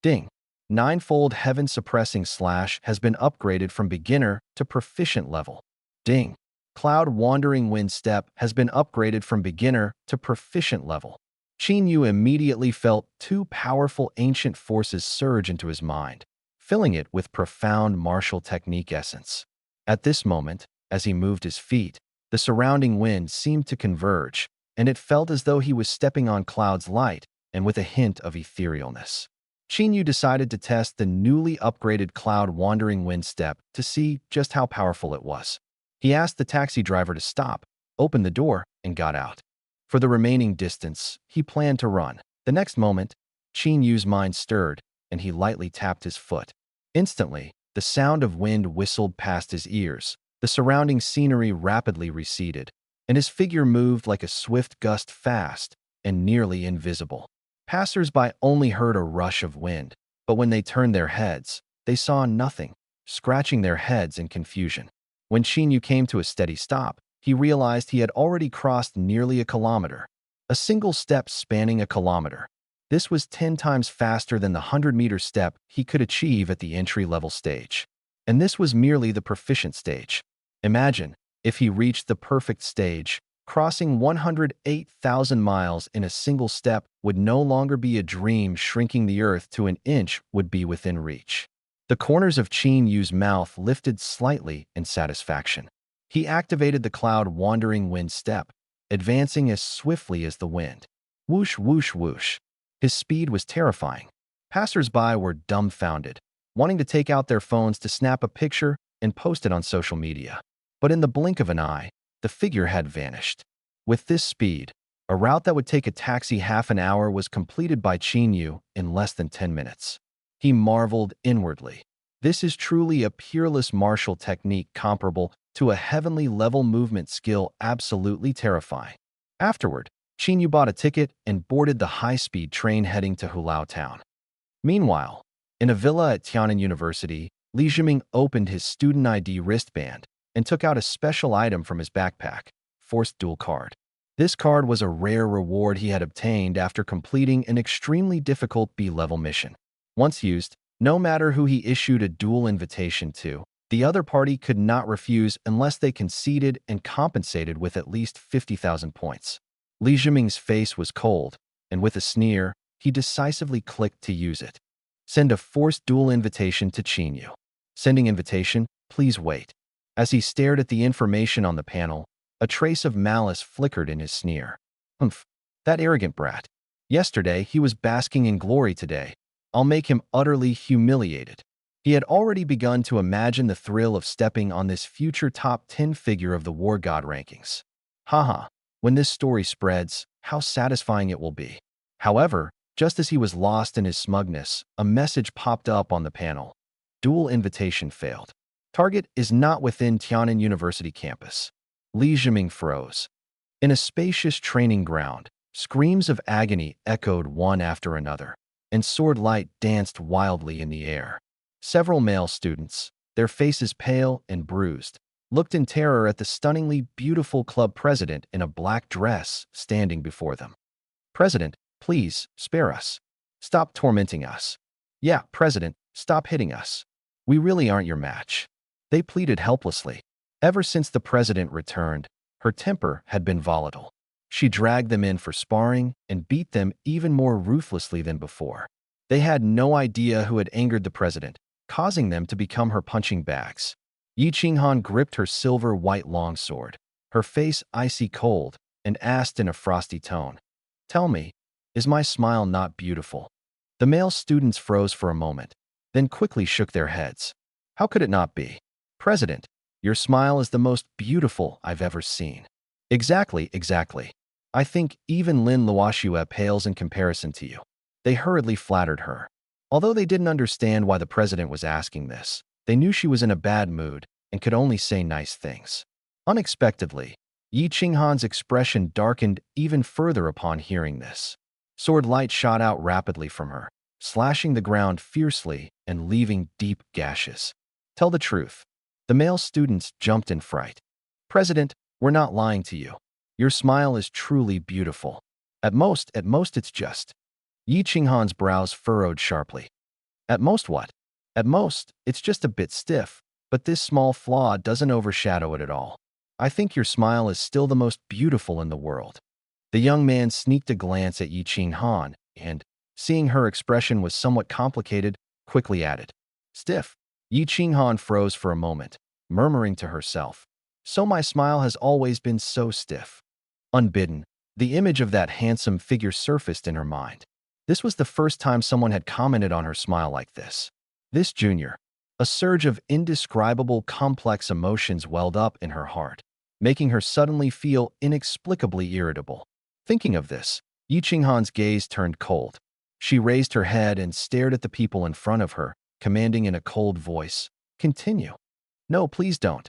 Ding! Ninefold Heaven Suppressing Slash has been upgraded from beginner to proficient level. Ding! Cloud Wandering Wind Step has been upgraded from beginner to proficient level. Qin Yu immediately felt two powerful ancient forces surge into his mind, filling it with profound martial technique essence. At this moment, as he moved his feet, the surrounding wind seemed to converge, and it felt as though he was stepping on clouds light and with a hint of etherealness. Qin Yu decided to test the newly upgraded Cloud Wandering Wind Step to see just how powerful it was. He asked the taxi driver to stop, opened the door, and got out. For the remaining distance, he planned to run. The next moment, Qin Yu's mind stirred, and he lightly tapped his foot. Instantly, the sound of wind whistled past his ears. The surrounding scenery rapidly receded, and his figure moved like a swift gust, fast and nearly invisible. Passers-by only heard a rush of wind, but when they turned their heads, they saw nothing, scratching their heads in confusion. When Qin Yu came to a steady stop, he realized he had already crossed nearly a kilometer. A single step spanning a kilometer. This was 10 times faster than the 100-meter step he could achieve at the entry-level stage. And this was merely the proficient stage. Imagine if he reached the perfect stage. Crossing 108,000 miles in a single step would no longer be a dream. Shrinking the Earth to an inch would be within reach. The corners of Qin Yu's mouth lifted slightly in satisfaction. He activated the cloud-wandering wind step, advancing as swiftly as the wind. Whoosh, whoosh, whoosh. His speed was terrifying. Passers-by were dumbfounded, wanting to take out their phones to snap a picture and post it on social media. But in the blink of an eye, the figure had vanished. With this speed, a route that would take a taxi half an hour was completed by Qin Yu in less than 10 minutes. He marveled inwardly. This is truly a peerless martial technique comparable to a heavenly level movement skill, absolutely terrifying. Afterward, Qin Yu bought a ticket and boarded the high-speed train heading to Hulao Town. Meanwhile, in a villa at Tiannan University, Li Zhiming opened his student ID wristband and took out a special item from his backpack, Forced Duel Card. This card was a rare reward he had obtained after completing an extremely difficult B-level mission. Once used, no matter who he issued a duel invitation to, the other party could not refuse unless they conceded and compensated with at least 50,000 points. Li Zhiming's face was cold, and with a sneer, he decisively clicked to use it. Send a forced duel invitation to Qin Yu. Sending invitation, please wait. As he stared at the information on the panel, a trace of malice flickered in his sneer. Humph, that arrogant brat. Yesterday, he was basking in glory. Today, I'll make him utterly humiliated. He had already begun to imagine the thrill of stepping on this future top 10 figure of the war god rankings. Haha, when this story spreads, how satisfying it will be. However, just as he was lost in his smugness, a message popped up on the panel. Duel invitation failed. Target is not within Tiannan University campus. Li Zhiming froze. In a spacious training ground, screams of agony echoed one after another, and sword light danced wildly in the air. Several male students, their faces pale and bruised, looked in terror at the stunningly beautiful club president in a black dress standing before them. President, please, spare us. Stop tormenting us. Yeah, President, stop hitting us. We really aren't your match. They pleaded helplessly. Ever since the president returned, her temper had been volatile. She dragged them in for sparring and beat them even more ruthlessly than before. They had no idea who had angered the president, causing them to become her punching bags. Yi Qinghan gripped her silver-white longsword, her face icy cold, and asked in a frosty tone, "Tell me, is my smile not beautiful?" The male students froze for a moment, then quickly shook their heads. How could it not be? President, your smile is the most beautiful I've ever seen. Exactly, exactly. I think even Lin Luoxue pales in comparison to you. They hurriedly flattered her. Although they didn't understand why the president was asking this, they knew she was in a bad mood and could only say nice things. Unexpectedly, Yi Qinghan's expression darkened even further upon hearing this. Sword light shot out rapidly from her, slashing the ground fiercely and leaving deep gashes. Tell the truth. The male students jumped in fright. President, we're not lying to you. Your smile is truly beautiful. At most it's just. Yi Qinghan's brows furrowed sharply. At most what? At most, it's just a bit stiff, but this small flaw doesn't overshadow it at all. I think your smile is still the most beautiful in the world. The young man sneaked a glance at Yi Qinghan and, seeing her expression was somewhat complicated, quickly added, "Stiff." Yi Qinghan froze for a moment, murmuring to herself, "So my smile has always been so stiff." Unbidden, the image of that handsome figure surfaced in her mind. This was the first time someone had commented on her smile like this. This junior, a surge of indescribable complex emotions welled up in her heart, making her suddenly feel inexplicably irritable. Thinking of this, Yi Qinghan's gaze turned cold. She raised her head and stared at the people in front of her, commanding in a cold voice, "Continue." "No, please don't."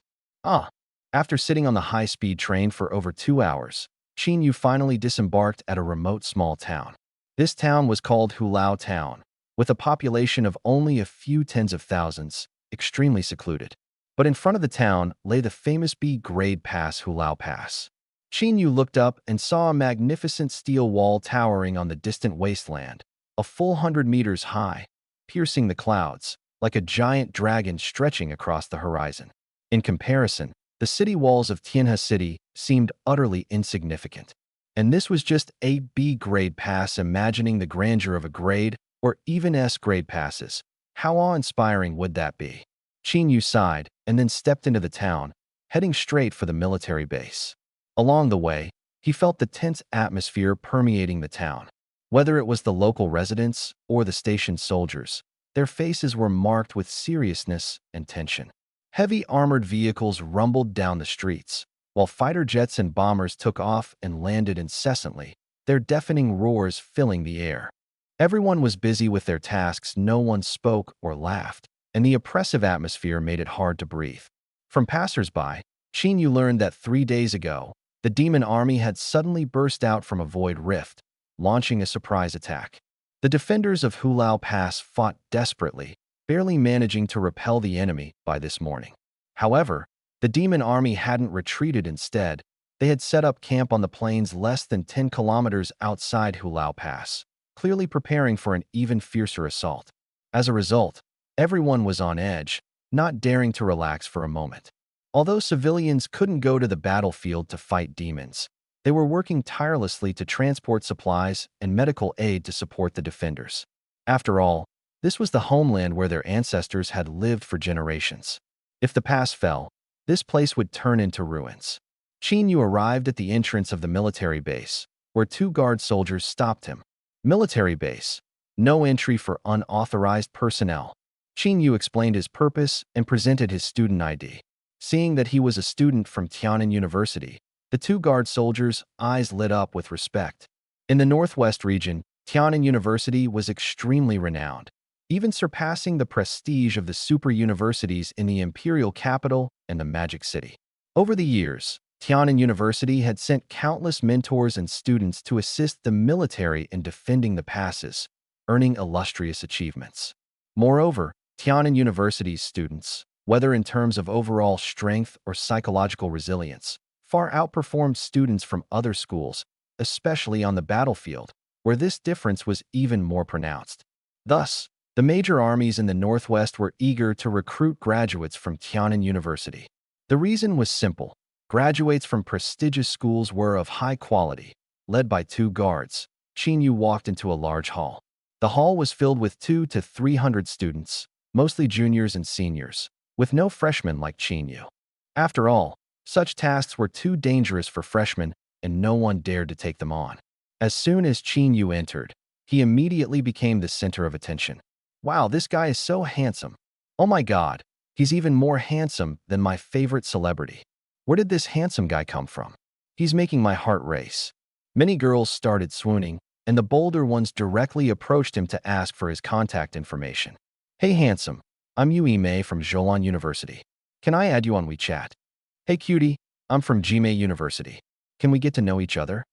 After sitting on the high-speed train for over 2 hours, Qin Yu finally disembarked at a remote small town. This town was called Hulao Town, with a population of only a few tens of thousands, extremely secluded. But in front of the town lay the famous B-grade pass, Hulao Pass. Qin Yu looked up and saw a magnificent steel wall towering on the distant wasteland, a full 100 meters high, piercing the clouds, like a giant dragon stretching across the horizon. In comparison, the city walls of Tianhe City seemed utterly insignificant. And this was just a B-grade pass. Imagining the grandeur of a grade or even S-grade passes. How awe-inspiring would that be? Qin Yu sighed and then stepped into the town, heading straight for the military base. Along the way, he felt the tense atmosphere permeating the town. Whether it was the local residents or the station soldiers, their faces were marked with seriousness and tension. Heavy armored vehicles rumbled down the streets, while fighter jets and bombers took off and landed incessantly, their deafening roars filling the air. Everyone was busy with their tasks, no one spoke or laughed, and the oppressive atmosphere made it hard to breathe. From passers-by, Qin Yu learned that 3 days ago, the demon army had suddenly burst out from a void rift, launching a surprise attack. The defenders of Hulao Pass fought desperately, barely managing to repel the enemy by this morning. However, the demon army hadn't retreated. Instead, they had set up camp on the plains less than 10 kilometers outside Hulao Pass, clearly preparing for an even fiercer assault. As a result, everyone was on edge, not daring to relax for a moment. Although civilians couldn't go to the battlefield to fight demons, they were working tirelessly to transport supplies and medical aid to support the defenders. After all, this was the homeland where their ancestors had lived for generations. If the pass fell, this place would turn into ruins. Qin Yu arrived at the entrance of the military base, where 2 guard soldiers stopped him. Military base. No entry for unauthorized personnel. Qin Yu explained his purpose and presented his student ID. Seeing that he was a student from Tiananmen University, the 2 guard soldiers' eyes lit up with respect. In the northwest region, Tiananmen University was extremely renowned, even surpassing the prestige of the super universities in the imperial capital and the Magic City. Over the years, Tiananmen University had sent countless mentors and students to assist the military in defending the passes, earning illustrious achievements. Moreover, Tiananmen University's students, whether in terms of overall strength or psychological resilience, far outperformed students from other schools, especially on the battlefield, where this difference was even more pronounced. Thus, the major armies in the Northwest were eager to recruit graduates from Tiananmen University. The reason was simple. Graduates from prestigious schools were of high quality. Led by 2 guards, Qin Yu walked into a large hall. The hall was filled with 200 to 300 students, mostly juniors and seniors, with no freshmen like Qin Yu. After all, such tasks were too dangerous for freshmen, and no one dared to take them on. As soon as Qin Yu entered, he immediately became the center of attention. Wow, this guy is so handsome. Oh my God, he's even more handsome than my favorite celebrity. Where did this handsome guy come from? He's making my heart race. Many girls started swooning, and the bolder ones directly approached him to ask for his contact information. Hey handsome, I'm Yui Mei from Zholan University. Can I add you on WeChat? Hey cutie, I'm from Jimei University. Can we get to know each other?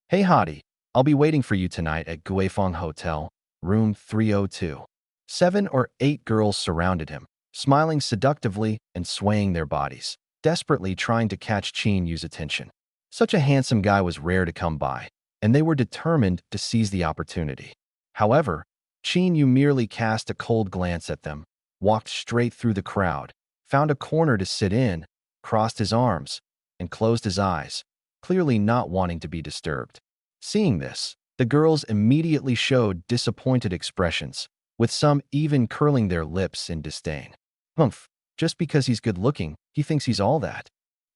Hey hottie, I'll be waiting for you tonight at Guifeng Hotel, room 302. 7 or 8 girls surrounded him, smiling seductively and swaying their bodies, desperately trying to catch Qin Yu's attention. Such a handsome guy was rare to come by, and they were determined to seize the opportunity. However, Qin Yu merely cast a cold glance at them, walked straight through the crowd, found a corner to sit in, crossed his arms, and closed his eyes, clearly not wanting to be disturbed. Seeing this, the girls immediately showed disappointed expressions, with some even curling their lips in disdain. Humph, just because he's good-looking, he thinks he's all that.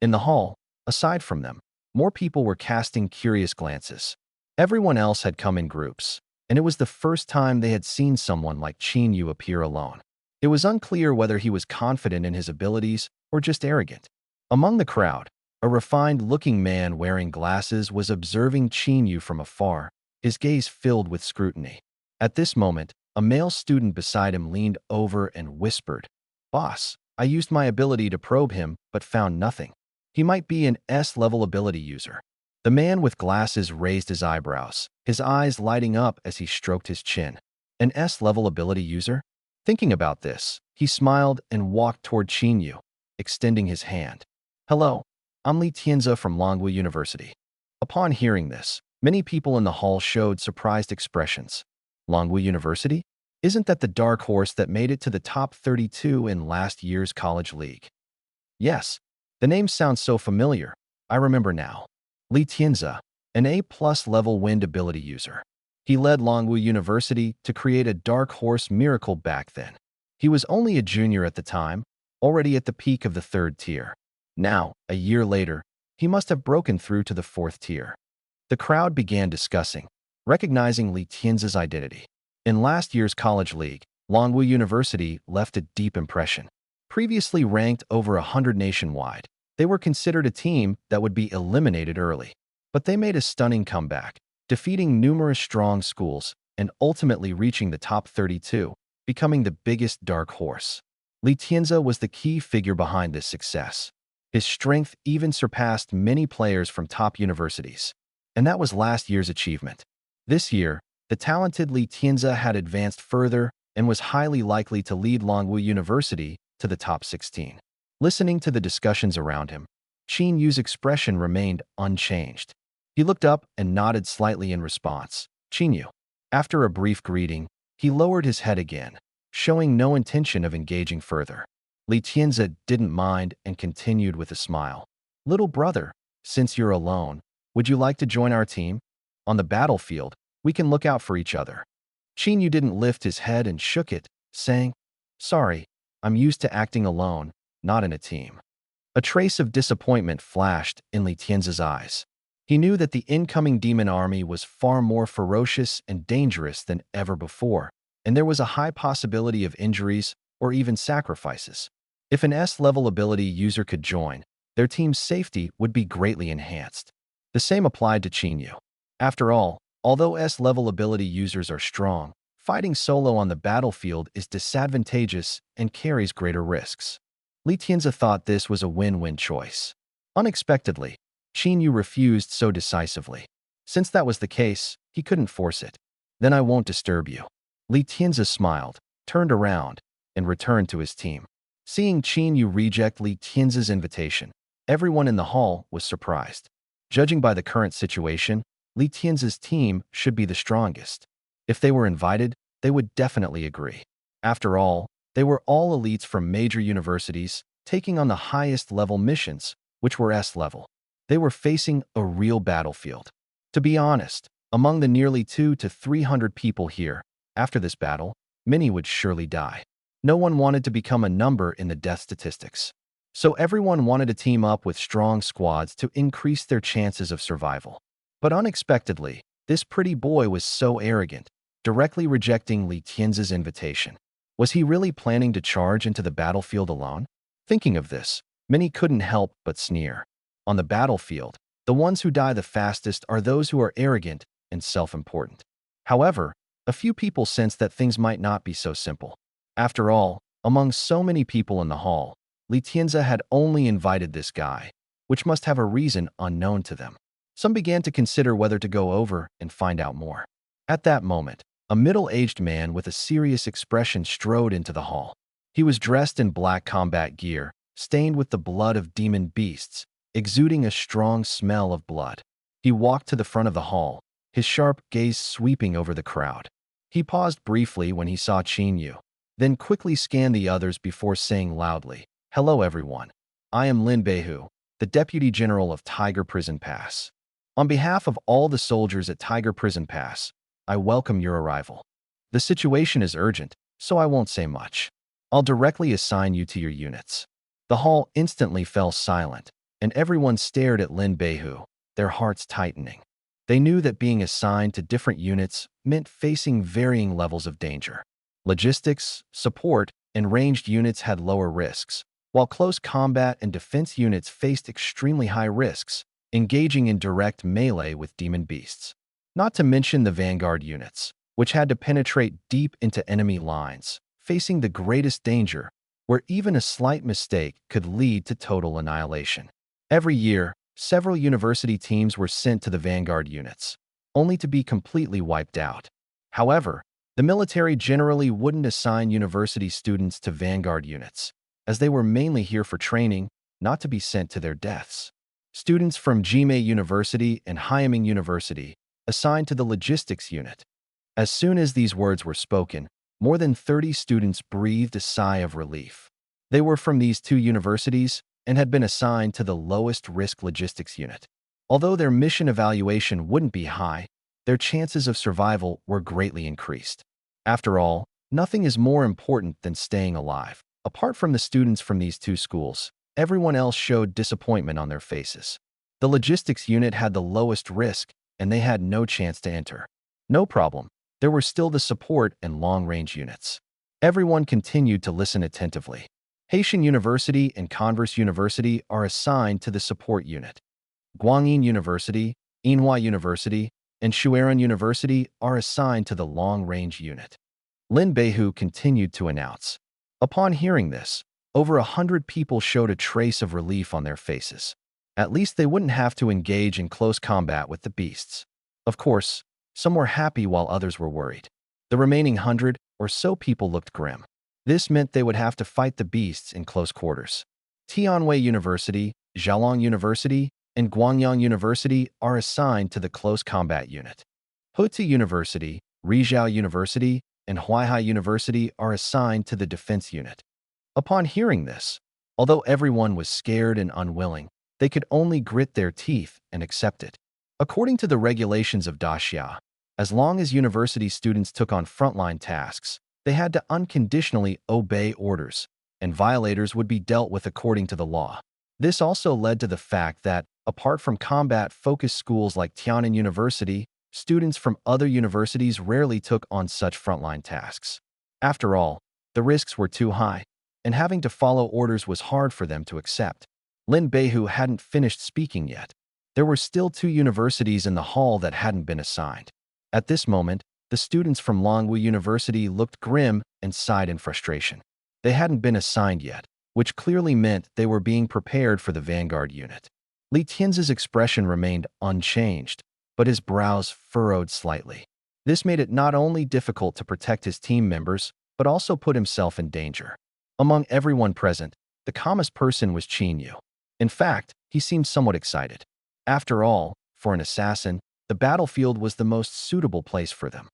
In the hall, aside from them, more people were casting curious glances. Everyone else had come in groups, and it was the first time they had seen someone like Qin Yu appear alone. It was unclear whether he was confident in his abilities or just arrogant. Among the crowd, a refined-looking man wearing glasses was observing Qin Yu from afar, his gaze filled with scrutiny. At this moment, a male student beside him leaned over and whispered, "Boss, I used my ability to probe him but found nothing. He might be an S-level ability user." The man with glasses raised his eyebrows, his eyes lighting up as he stroked his chin. An S-level ability user? Thinking about this, he smiled and walked toward Qin Yu, extending his hand. "Hello, I'm Li Tianze from Longwu University." Upon hearing this, many people in the hall showed surprised expressions. Longwu University? Isn't that the dark horse that made it to the top 32 in last year's college league? Yes, the name sounds so familiar. I remember now. Li Tianze, an A-plus level wind ability user. He led Longwu University to create a dark horse miracle back then. He was only a junior at the time, already at the peak of the third tier. Now, a year later, he must have broken through to the fourth tier. The crowd began discussing, recognizing Li Tianze's identity. In last year's college league, Longwu University left a deep impression. Previously ranked over 100 nationwide, they were considered a team that would be eliminated early. But they made a stunning comeback, defeating numerous strong schools and ultimately reaching the top 32, becoming the biggest dark horse. Li Tianze was the key figure behind this success. His strength even surpassed many players from top universities. And that was last year's achievement. This year, the talented Li Tianze had advanced further and was highly likely to lead Longwu University to the top 16. Listening to the discussions around him, Qin Yu's expression remained unchanged. He looked up and nodded slightly in response. Qin Yu. After a brief greeting, he lowered his head again, showing no intention of engaging further. Li Tianze didn't mind and continued with a smile. Little brother, since you're alone, would you like to join our team? On the battlefield, we can look out for each other. Qin Yu didn't lift his head and shook it, saying, Sorry, I'm used to acting alone, not in a team. A trace of disappointment flashed in Li Tianze's eyes. He knew that the incoming demon army was far more ferocious and dangerous than ever before, and there was a high possibility of injuries or even sacrifices. If an S-level ability user could join, their team's safety would be greatly enhanced. The same applied to Qin Yu. After all, although S-level ability users are strong, fighting solo on the battlefield is disadvantageous and carries greater risks. Li Tianze thought this was a win-win choice. Unexpectedly, Qin Yu refused so decisively. Since that was the case, he couldn't force it. Then I won't disturb you. Li Tianze smiled, turned around, and returned to his team. Seeing Qin Yu reject Li Tianze's invitation, everyone in the hall was surprised. Judging by the current situation, Li Tianze's team should be the strongest. If they were invited, they would definitely agree. After all, they were all elites from major universities, taking on the highest level missions, which were S-level. They were facing a real battlefield. To be honest, among the nearly 200 to 300 people here, after this battle, many would surely die. No one wanted to become a number in the death statistics. So everyone wanted to team up with strong squads to increase their chances of survival. But unexpectedly, this pretty boy was so arrogant, directly rejecting Li Tianze's invitation. Was he really planning to charge into the battlefield alone? Thinking of this, many couldn't help but sneer. On the battlefield, the ones who die the fastest are those who are arrogant and self-important. However, a few people sensed that things might not be so simple. After all, among so many people in the hall, Li Tianze had only invited this guy, which must have a reason unknown to them. Some began to consider whether to go over and find out more. At that moment, a middle-aged man with a serious expression strode into the hall. He was dressed in black combat gear, stained with the blood of demon beasts, exuding a strong smell of blood. He walked to the front of the hall, his sharp gaze sweeping over the crowd. He paused briefly when he saw Qin Yu, then quickly scanned the others before saying loudly, Hello everyone. I am Lin Beihu, the Deputy General of Tiger Prison Pass. On behalf of all the soldiers at Tiger Prison Pass, I welcome your arrival. The situation is urgent, so I won't say much. I'll directly assign you to your units. The hall instantly fell silent, and everyone stared at Lin Beihu, their hearts tightening. They knew that being assigned to different units meant facing varying levels of danger. Logistics, support, and ranged units had lower risks, while close combat and defense units faced extremely high risks, engaging in direct melee with demon beasts. Not to mention the vanguard units, which had to penetrate deep into enemy lines, facing the greatest danger, where even a slight mistake could lead to total annihilation. Every year, several university teams were sent to the vanguard units, only to be completely wiped out. However, the military generally wouldn't assign university students to vanguard units, as they were mainly here for training, not to be sent to their deaths. Students from Jimei University and Hyoming University assigned to the logistics unit. As soon as these words were spoken, more than 30 students breathed a sigh of relief. They were from these two universities and had been assigned to the lowest risk logistics unit. Although their mission evaluation wouldn't be high, their chances of survival were greatly increased. After all, nothing is more important than staying alive. Apart from the students from these two schools, everyone else showed disappointment on their faces. The logistics unit had the lowest risk, and they had no chance to enter. No problem. There were still the support and long-range units. Everyone continued to listen attentively. Haitian University and Converse University are assigned to the support unit. Guangyin University, Inhua University, and Shuiran University are assigned to the long-range unit. Lin Beihu continued to announce. Upon hearing this, over 100 people showed a trace of relief on their faces. At least they wouldn't have to engage in close combat with the beasts. Of course, some were happy while others were worried. The remaining 100 or so people looked grim. This meant they would have to fight the beasts in close quarters. Tianwei University, Zhejiang University, and Guangyang University are assigned to the close combat unit. Hutu University, Rizhao University, and Huaihai University are assigned to the defense unit. Upon hearing this, although everyone was scared and unwilling, they could only grit their teeth and accept it. According to the regulations of Daxia, as long as university students took on frontline tasks, they had to unconditionally obey orders, and violators would be dealt with according to the law. This also led to the fact that, apart from combat-focused schools like Tiananmen University, students from other universities rarely took on such frontline tasks. After all, the risks were too high, and having to follow orders was hard for them to accept. Lin Beihu hadn't finished speaking yet. There were still 2 universities in the hall that hadn't been assigned. At this moment, the students from Longwu University looked grim and sighed in frustration. They hadn't been assigned yet, which clearly meant they were being prepared for the vanguard unit. Li Tianzi's expression remained unchanged, but his brows furrowed slightly. This made it not only difficult to protect his team members, but also put himself in danger. Among everyone present, the calmest person was Qin Yu. In fact, he seemed somewhat excited. After all, for an assassin, the battlefield was the most suitable place for them.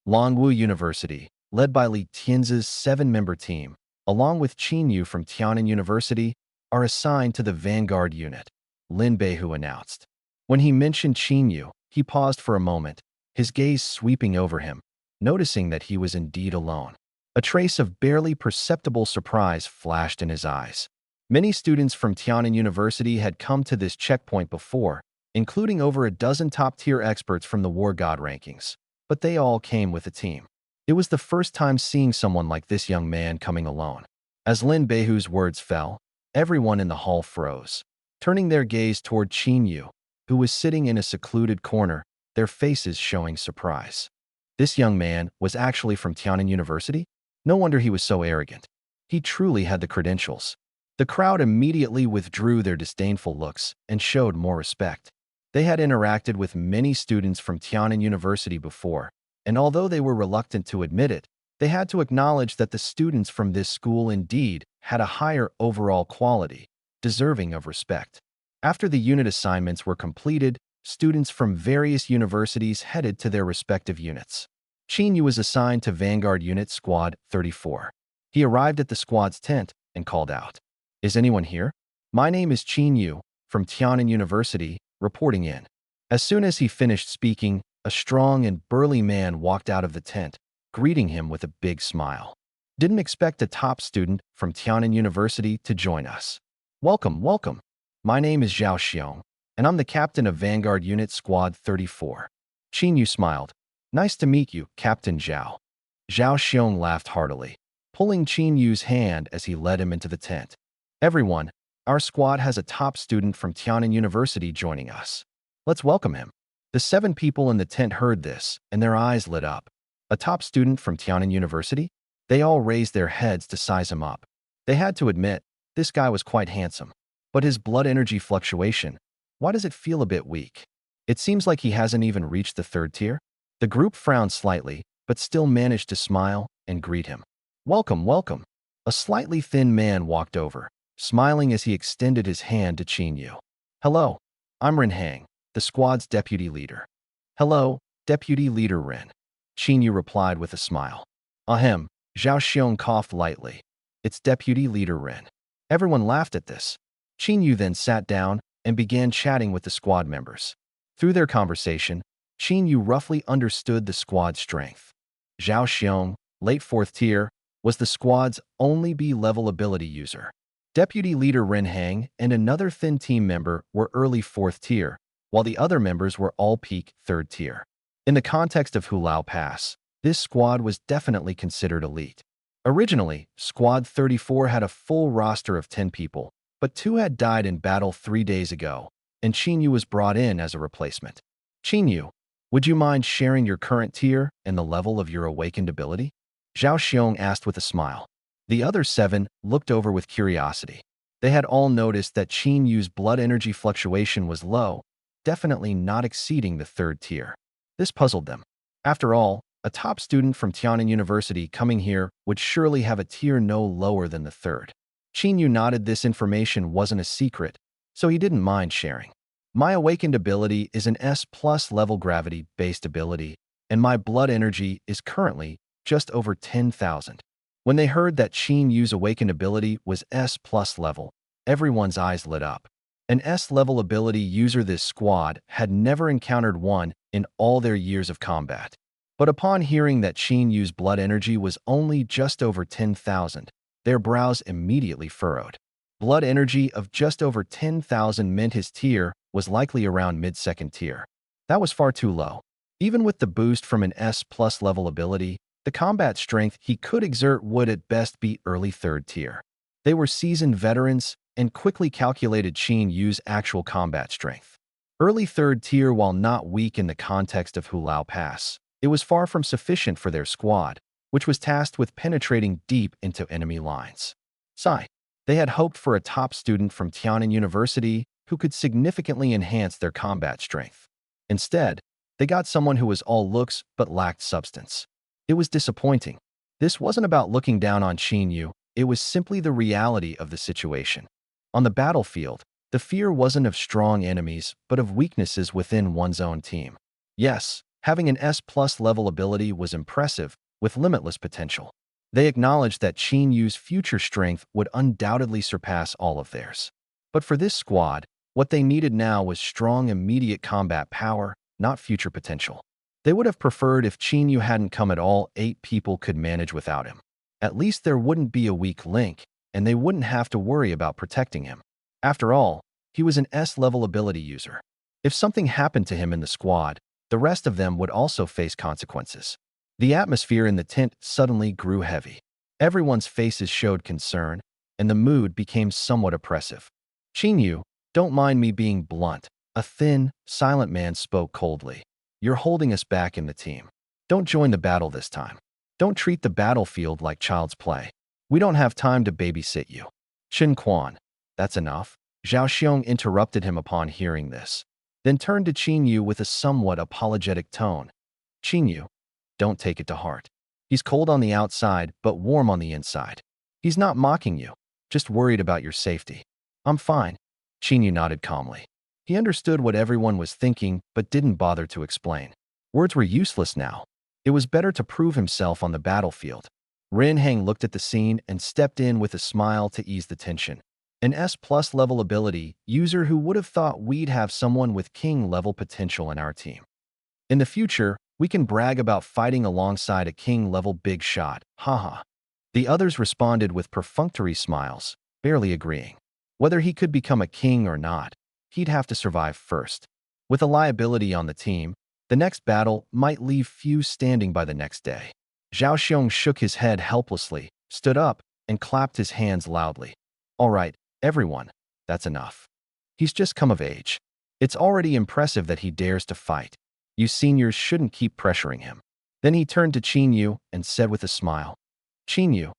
Longwu University, led by Li Tianzi's 7-member team, along with Qin Yu from Tiananmen University, are assigned to the vanguard unit, Lin Beihu announced. When he mentioned Qin Yu, he paused for a moment, his gaze sweeping over him, noticing that he was indeed alone. A trace of barely perceptible surprise flashed in his eyes. Many students from Tiananmen University had come to this checkpoint before, including over a dozen top-tier experts from the War God rankings, but they all came with a team. It was the first time seeing someone like this young man coming alone. As Lin Beihu's words fell, everyone in the hall froze, turning their gaze toward Qin Yu, who was sitting in a secluded corner, their faces showing surprise. This young man was actually from Tiananmen University? No wonder he was so arrogant. He truly had the credentials. The crowd immediately withdrew their disdainful looks and showed more respect. They had interacted with many students from Tiananmen University before, and although they were reluctant to admit it, they had to acknowledge that the students from this school indeed had a higher overall quality, deserving of respect. After the unit assignments were completed, students from various universities headed to their respective units. Qin Yu was assigned to Vanguard Unit Squad 34. He arrived at the squad's tent and called out, "Is anyone here? My name is Qin Yu, from Tiananmen University, reporting in." As soon as he finished speaking, a strong and burly man walked out of the tent, greeting him with a big smile. "Didn't expect a top student from Tiananmen University to join us. Welcome, welcome. My name is Zhao Xiong, and I'm the captain of Vanguard Unit Squad 34. Qin Yu smiled. "Nice to meet you, Captain Zhao." Zhao Xiong laughed heartily, pulling Qin Yu's hand as he led him into the tent. "Everyone, our squad has a top student from Tiananmen University joining us. Let's welcome him." The 7 people in the tent heard this, and their eyes lit up. A top student from Tiananmen University? They all raised their heads to size him up. They had to admit, this guy was quite handsome. But his blood energy fluctuation, why does it feel a bit weak? It seems like he hasn't even reached the 3rd tier. The group frowned slightly, but still managed to smile and greet him. "Welcome, welcome." A slightly thin man walked over, smiling as he extended his hand to Qin Yu. "Hello, I'm Ren Hang, the squad's deputy leader." "Hello, Deputy Leader Ren." Qin Yu replied with a smile. Ahem, Zhao Xiong coughed lightly. It's Deputy Leader Ren. Everyone laughed at this. Qin Yu then sat down and began chatting with the squad members. Through their conversation, Qin Yu roughly understood the squad's strength. Zhao Xiong, late 4th tier, was the squad's only B-level ability user. Deputy Leader Ren Hang and another thin team member were early 4th tier, while the other members were all peak 3rd tier. In the context of Hulao Pass, this squad was definitely considered elite. Originally, Squad 34 had a full roster of 10 people, but 2 had died in battle 3 days ago, and Qin Yu was brought in as a replacement. Qin Yu, would you mind sharing your current tier and the level of your awakened ability? Zhao Xiong asked with a smile. The other 7 looked over with curiosity. They had all noticed that Qin Yu's blood energy fluctuation was low, definitely not exceeding the 3rd tier. This puzzled them. After all, a top student from Tiannan University coming here would surely have a tier no lower than the 3rd. Qin Yu nodded this information wasn't a secret, so he didn't mind sharing. My awakened ability is an S+ level gravity-based ability, and my blood energy is currently just over 10,000. When they heard that Qin Yu's awakened ability was S+ level, everyone's eyes lit up. An S-level ability user this squad had never encountered one in all their years of combat. But upon hearing that Qin Yu's blood energy was only just over 10,000, their brows immediately furrowed. Blood energy of just over 10,000 meant his tier was likely around mid-2nd tier. That was far too low. Even with the boost from an S+ level ability, the combat strength he could exert would at best be early 3rd tier. They were seasoned veterans and quickly calculated Qin Yu's actual combat strength. Early 3rd tier, while not weak in the context of Hulao Pass, it was far from sufficient for their squad, which was tasked with penetrating deep into enemy lines. Sigh. They had hoped for a top student from Tiannan University who could significantly enhance their combat strength. Instead, they got someone who was all looks but lacked substance. It was disappointing. This wasn't about looking down on Qin Yu, it was simply the reality of the situation. On the battlefield, the fear wasn't of strong enemies, but of weaknesses within one's own team. Yes, having an S+ level ability was impressive, with limitless potential. They acknowledged that Qin Yu's future strength would undoubtedly surpass all of theirs. But for this squad, what they needed now was strong immediate combat power, not future potential. They would have preferred if Qin Yu hadn't come at all. 8 people could manage without him. At least there wouldn't be a weak link, and they wouldn't have to worry about protecting him. After all, he was an S-level ability user. If something happened to him in the squad, the rest of them would also face consequences. The atmosphere in the tent suddenly grew heavy. Everyone's faces showed concern, and the mood became somewhat oppressive. Qin Yu, don't mind me being blunt. A thin, silent man spoke coldly. You're holding us back in the team. Don't join the battle this time. Don't treat the battlefield like child's play. We don't have time to babysit you. Chen Quan, that's enough. Zhao Xiong interrupted him upon hearing this, then turned to Qin Yu with a somewhat apologetic tone. Qin Yu, don't take it to heart. He's cold on the outside, but warm on the inside. He's not mocking you, just worried about your safety. I'm fine. Qin Yu nodded calmly. He understood what everyone was thinking, but didn't bother to explain. Words were useless now. It was better to prove himself on the battlefield. Ren Hang looked at the scene and stepped in with a smile to ease the tension. An S+ level ability user who would have thought we'd have someone with king level potential in our team. In the future, we can brag about fighting alongside a king level big shot, haha. The others responded with perfunctory smiles, barely agreeing. Whether he could become a king or not, he'd have to survive first. With a liability on the team, the next battle might leave few standing by the next day. Zhao Xiong shook his head helplessly, stood up, and clapped his hands loudly. All right, everyone, that's enough. He's just come of age. It's already impressive that he dares to fight. You seniors shouldn't keep pressuring him. Then he turned to Qin Yu and said with a smile, Qin Yu,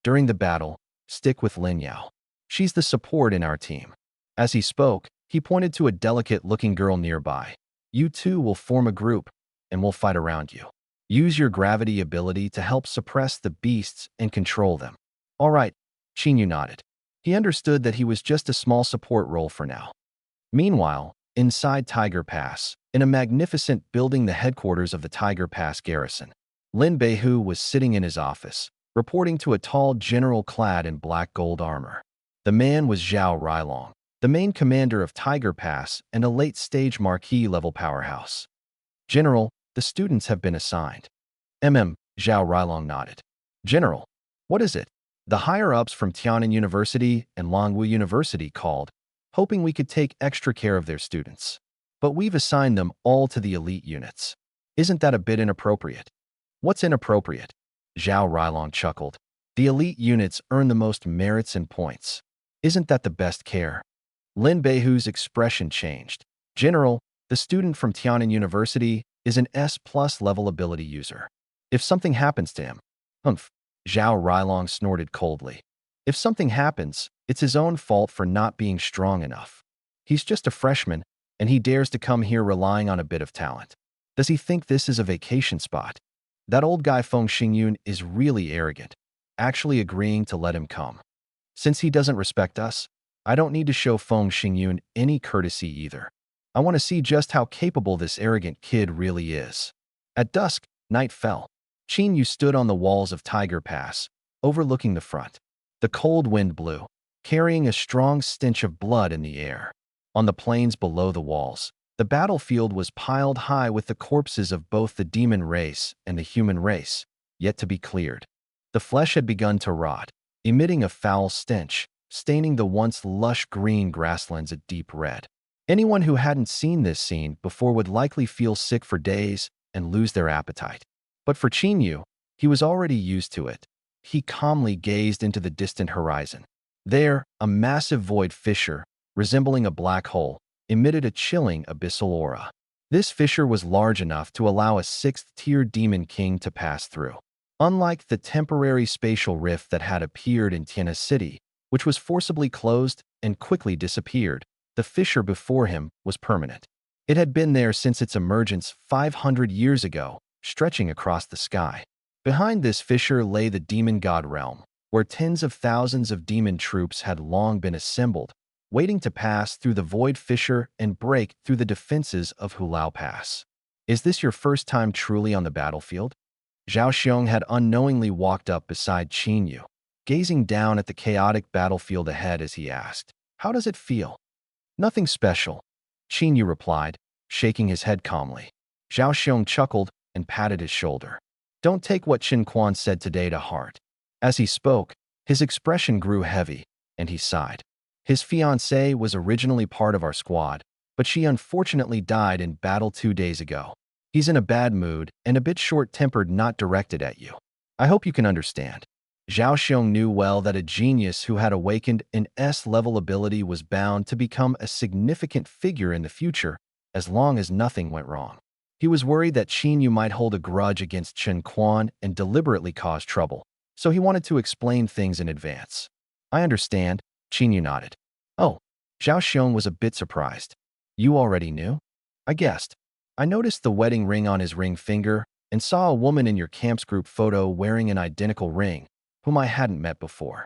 during the battle, stick with Lin Yao. She's the support in our team. As he spoke, he pointed to a delicate-looking girl nearby. You two will form a group, and we'll fight around you. Use your gravity ability to help suppress the beasts and control them. All right, Qin Yu nodded. He understood that he was just a small support role for now. Meanwhile, inside Tiger Pass, in a magnificent building, the headquarters of the Tiger Pass garrison, Lin Beihu was sitting in his office, reporting to a tall general clad in black gold armor. The man was Zhao Rilong, the main commander of Tiger Pass and a late-stage marquee-level powerhouse. General, the students have been assigned. Zhao Rilong nodded. General, what is it? The higher-ups from Tiannan University and Longwu University called, hoping we could take extra care of their students. But we've assigned them all to the elite units. Isn't that a bit inappropriate? What's inappropriate? Zhao Rilong chuckled. The elite units earn the most merits and points. Isn't that the best care? Lin Beihu's expression changed. General, the student from Tiannan University is an S+ level ability user. If something happens to him, Zhao Rilong snorted coldly. If something happens, it's his own fault for not being strong enough. He's just a freshman, and he dares to come here relying on a bit of talent. Does he think this is a vacation spot? That old guy Feng Xingyun is really arrogant, actually agreeing to let him come. Since he doesn't respect us, I don't need to show Feng Xingyun any courtesy either. I want to see just how capable this arrogant kid really is. At dusk, night fell. Qin Yu stood on the walls of Tiger Pass, overlooking the front. The cold wind blew, carrying a strong stench of blood in the air. On the plains below the walls, the battlefield was piled high with the corpses of both the demon race and the human race, yet to be cleared. The flesh had begun to rot, emitting a foul stench, staining the once lush green grasslands a deep red. Anyone who hadn't seen this scene before would likely feel sick for days and lose their appetite. But for Qin Yu, he was already used to it. He calmly gazed into the distant horizon. There, a massive void fissure, resembling a black hole, emitted a chilling abyssal aura. This fissure was large enough to allow a sixth-tier demon king to pass through. Unlike the temporary spatial rift that had appeared in Tiannan City, which was forcibly closed and quickly disappeared, the fissure before him was permanent. It had been there since its emergence 500 years ago, stretching across the sky. Behind this fissure lay the demon god realm, where tens of thousands of demon troops had long been assembled, waiting to pass through the void fissure and break through the defenses of Hulao Pass. Is this your first time truly on the battlefield? Zhao Xiong had unknowingly walked up beside Qin Yu, gazing down at the chaotic battlefield ahead as he asked, "How does it feel?" "Nothing special," Qin Yu replied, shaking his head calmly. Zhao Xiong chuckled and patted his shoulder. "Don't take what Qin Quan said today to heart." As he spoke, his expression grew heavy, and he sighed. His fiancée was originally part of our squad, but she unfortunately died in battle 2 days ago. He's in a bad mood and a bit short-tempered, not directed at you. I hope you can understand. Zhao Xiong knew well that a genius who had awakened an S-level ability was bound to become a significant figure in the future, as long as nothing went wrong. He was worried that Qin Yu might hold a grudge against Qin Quan and deliberately cause trouble, so he wanted to explain things in advance. I understand, Qin Yu nodded. Oh, Zhao Xiong was a bit surprised. You already knew? I guessed. I noticed the wedding ring on his ring finger and saw a woman in your camp's group photo wearing an identical ring, whom I hadn't met before.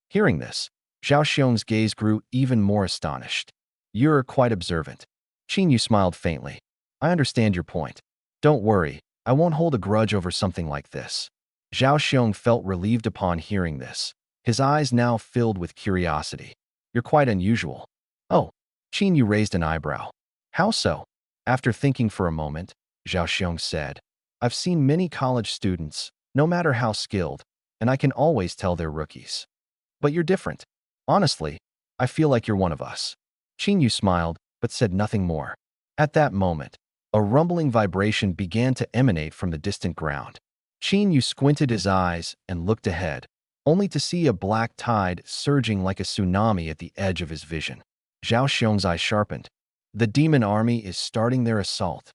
Hearing this, Zhao Xiong's gaze grew even more astonished. You're quite observant. Qin Yu smiled faintly. I understand your point. Don't worry, I won't hold a grudge over something like this. Zhao Xiong felt relieved upon hearing this. His eyes now filled with curiosity. You're quite unusual. Oh, Qin Yu raised an eyebrow. How so? After thinking for a moment, Zhao Xiong said, I've seen many college students, no matter how skilled, and I can always tell they're rookies. But you're different. Honestly, I feel like you're one of us. Qin Yu smiled, but said nothing more. At that moment, a rumbling vibration began to emanate from the distant ground. Qin Yu squinted his eyes and looked ahead, only to see a black tide surging like a tsunami at the edge of his vision. Zhao Xiong's eyes sharpened. The demon army is starting their assault.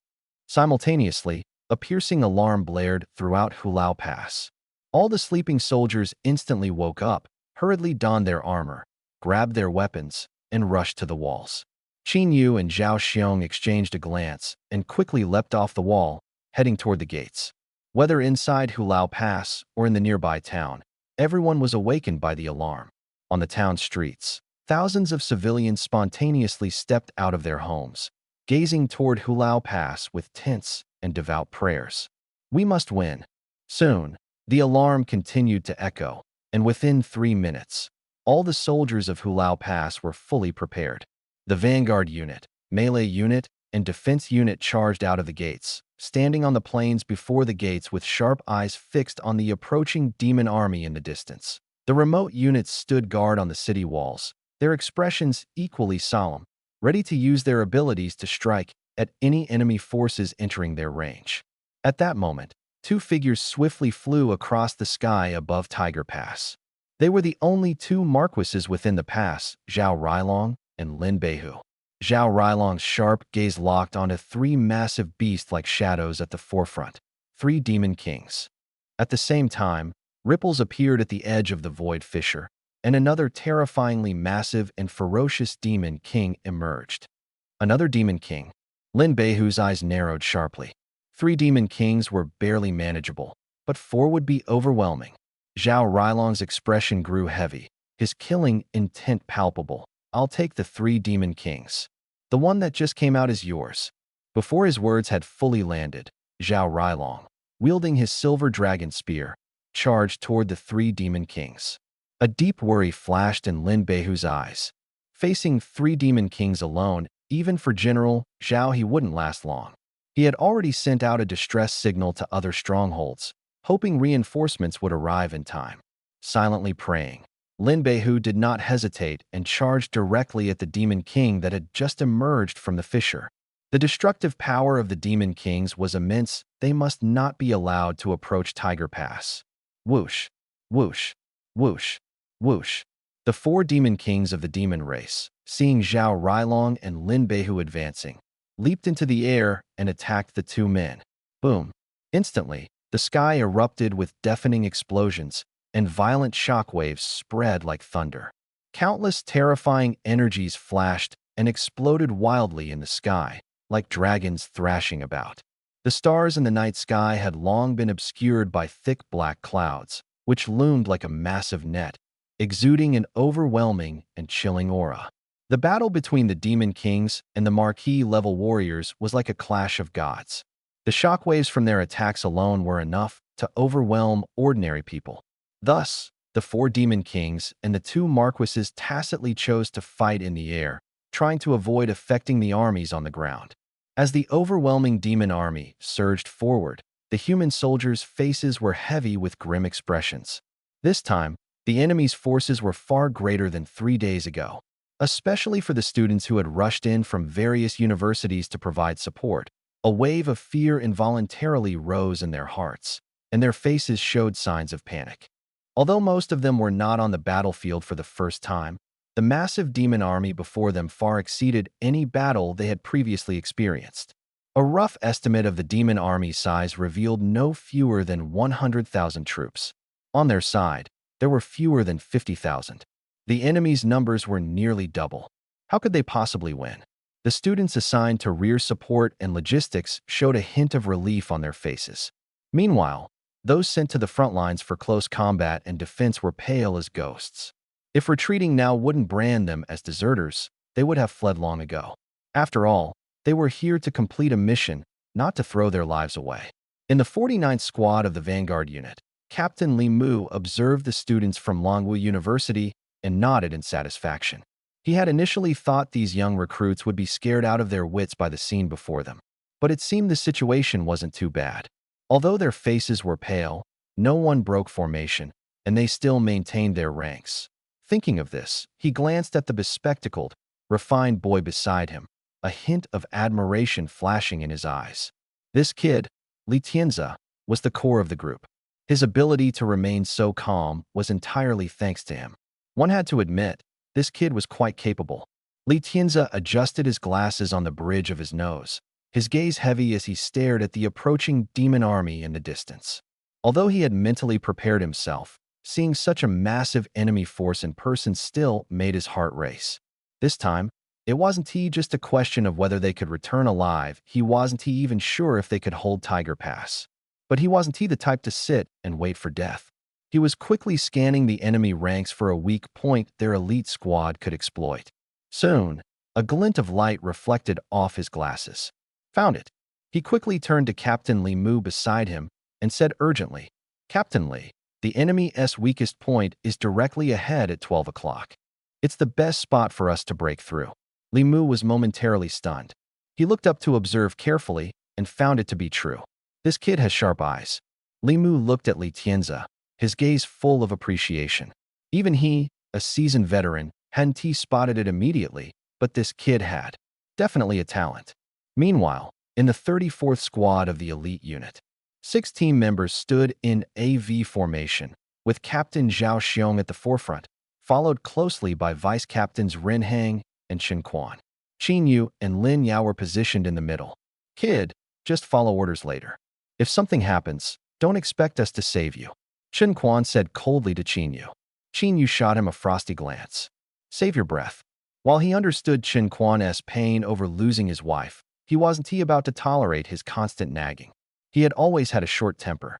Simultaneously, a piercing alarm blared throughout Hulao Pass. All the sleeping soldiers instantly woke up, hurriedly donned their armor, grabbed their weapons, and rushed to the walls. Qin Yu and Zhao Xiong exchanged a glance and quickly leapt off the wall, heading toward the gates. Whether inside Hulao Pass or in the nearby town, everyone was awakened by the alarm. On the town streets, thousands of civilians spontaneously stepped out of their homes, gazing toward Hulao Pass with tense and devout prayers. We must win. Soon, the alarm continued to echo, and within 3 minutes, all the soldiers of Hulao Pass were fully prepared. The vanguard unit, melee unit, and defense unit charged out of the gates, standing on the plains before the gates with sharp eyes fixed on the approaching demon army in the distance. The remote units stood guard on the city walls, their expressions equally solemn, ready to use their abilities to strike at any enemy forces entering their range. At that moment, two figures swiftly flew across the sky above Tiger Pass. They were the only two marquises within the pass, Zhao Railong and Lin Beihu. Zhao Railong's sharp gaze locked onto three massive beast-like shadows at the forefront, three demon kings. At the same time, ripples appeared at the edge of the void fissure, and another terrifyingly massive and ferocious demon king emerged. Another demon king. Lin Beihu's eyes narrowed sharply. Three demon kings were barely manageable, but four would be overwhelming. Zhao Railong's expression grew heavy, his killing intent palpable. I'll take the three demon kings. The one that just came out is yours. Before his words had fully landed, Zhao Railong, wielding his silver dragon spear, charged toward the three demon kings. A deep worry flashed in Lin Beihu's eyes. Facing three demon kings alone, even for General Zhao, he wouldn't last long. He had already sent out a distress signal to other strongholds, hoping reinforcements would arrive in time. Silently praying, Lin Beihu did not hesitate and charged directly at the Demon King that had just emerged from the fissure. The destructive power of the Demon Kings was immense. They must not be allowed to approach Tiger Pass. Whoosh, whoosh, whoosh, whoosh. The four Demon Kings of the demon race, seeing Zhao Railong and Lin Beihu advancing, leaped into the air and attacked the two men. Boom. Instantly, the sky erupted with deafening explosions, and violent shockwaves spread like thunder. Countless terrifying energies flashed and exploded wildly in the sky, like dragons thrashing about. The stars in the night sky had long been obscured by thick black clouds, which loomed like a massive net, exuding an overwhelming and chilling aura. The battle between the Demon Kings and the Marquis-level warriors was like a clash of gods. The shockwaves from their attacks alone were enough to overwhelm ordinary people. Thus, the four Demon Kings and the two Marquises tacitly chose to fight in the air, trying to avoid affecting the armies on the ground. As the overwhelming demon army surged forward, the human soldiers' faces were heavy with grim expressions. This time, the enemy's forces were far greater than 3 days ago. Especially for the students who had rushed in from various universities to provide support, a wave of fear involuntarily rose in their hearts, and their faces showed signs of panic. Although most of them were not on the battlefield for the first time, the massive demon army before them far exceeded any battle they had previously experienced. A rough estimate of the demon army's size revealed no fewer than 100,000 troops. On their side, there were fewer than 50,000. The enemy's numbers were nearly double. How could they possibly win? The students assigned to rear support and logistics showed a hint of relief on their faces. Meanwhile, those sent to the front lines for close combat and defense were pale as ghosts. If retreating now wouldn't brand them as deserters, they would have fled long ago. After all, they were here to complete a mission, not to throw their lives away. In the 49th Squad of the Vanguard Unit, Captain Li Mu observed the students from Longwu University and nodded in satisfaction. He had initially thought these young recruits would be scared out of their wits by the scene before them, but it seemed the situation wasn't too bad. Although their faces were pale, no one broke formation, and they still maintained their ranks. Thinking of this, he glanced at the bespectacled, refined boy beside him, a hint of admiration flashing in his eyes. This kid, Li Tianzi, was the core of the group. His ability to remain so calm was entirely thanks to him. One had to admit, this kid was quite capable. Li Tianzi adjusted his glasses on the bridge of his nose, his gaze heavy as he stared at the approaching demon army in the distance. Although he had mentally prepared himself, seeing such a massive enemy force in person still made his heart race. This time, it wasn't just a question of whether they could return alive. He wasn't even sure if they could hold Tiger Pass. But he wasn't the type to sit and wait for death. He was quickly scanning the enemy ranks for a weak point their elite squad could exploit. Soon, a glint of light reflected off his glasses. Found it. He quickly turned to Captain Li Mu beside him and said urgently, Captain Lee, the enemy's weakest point is directly ahead at 12 o'clock. It's the best spot for us to break through. Li Mu was momentarily stunned. He looked up to observe carefully and found it to be true. This kid has sharp eyes. Li Mu looked at Li Tianzi, his gaze full of appreciation. Even he, a seasoned veteran, hadn't spotted it immediately, but this kid had. Definitely a talent. Meanwhile, in the 34th squad of the elite unit, 6 team members stood in AV formation, with Captain Zhao Xiong at the forefront, followed closely by Vice Captains Ren Hang and Chen Quan. Qin Yu and Lin Yao were positioned in the middle. Kid, just follow orders later. If something happens, don't expect us to save you, Chen Quan said coldly to Qin Yu. Qin Yu shot him a frosty glance. Save your breath. While he understood Chen Quan's pain over losing his wife, he wasn't about to tolerate his constant nagging. He had always had a short temper.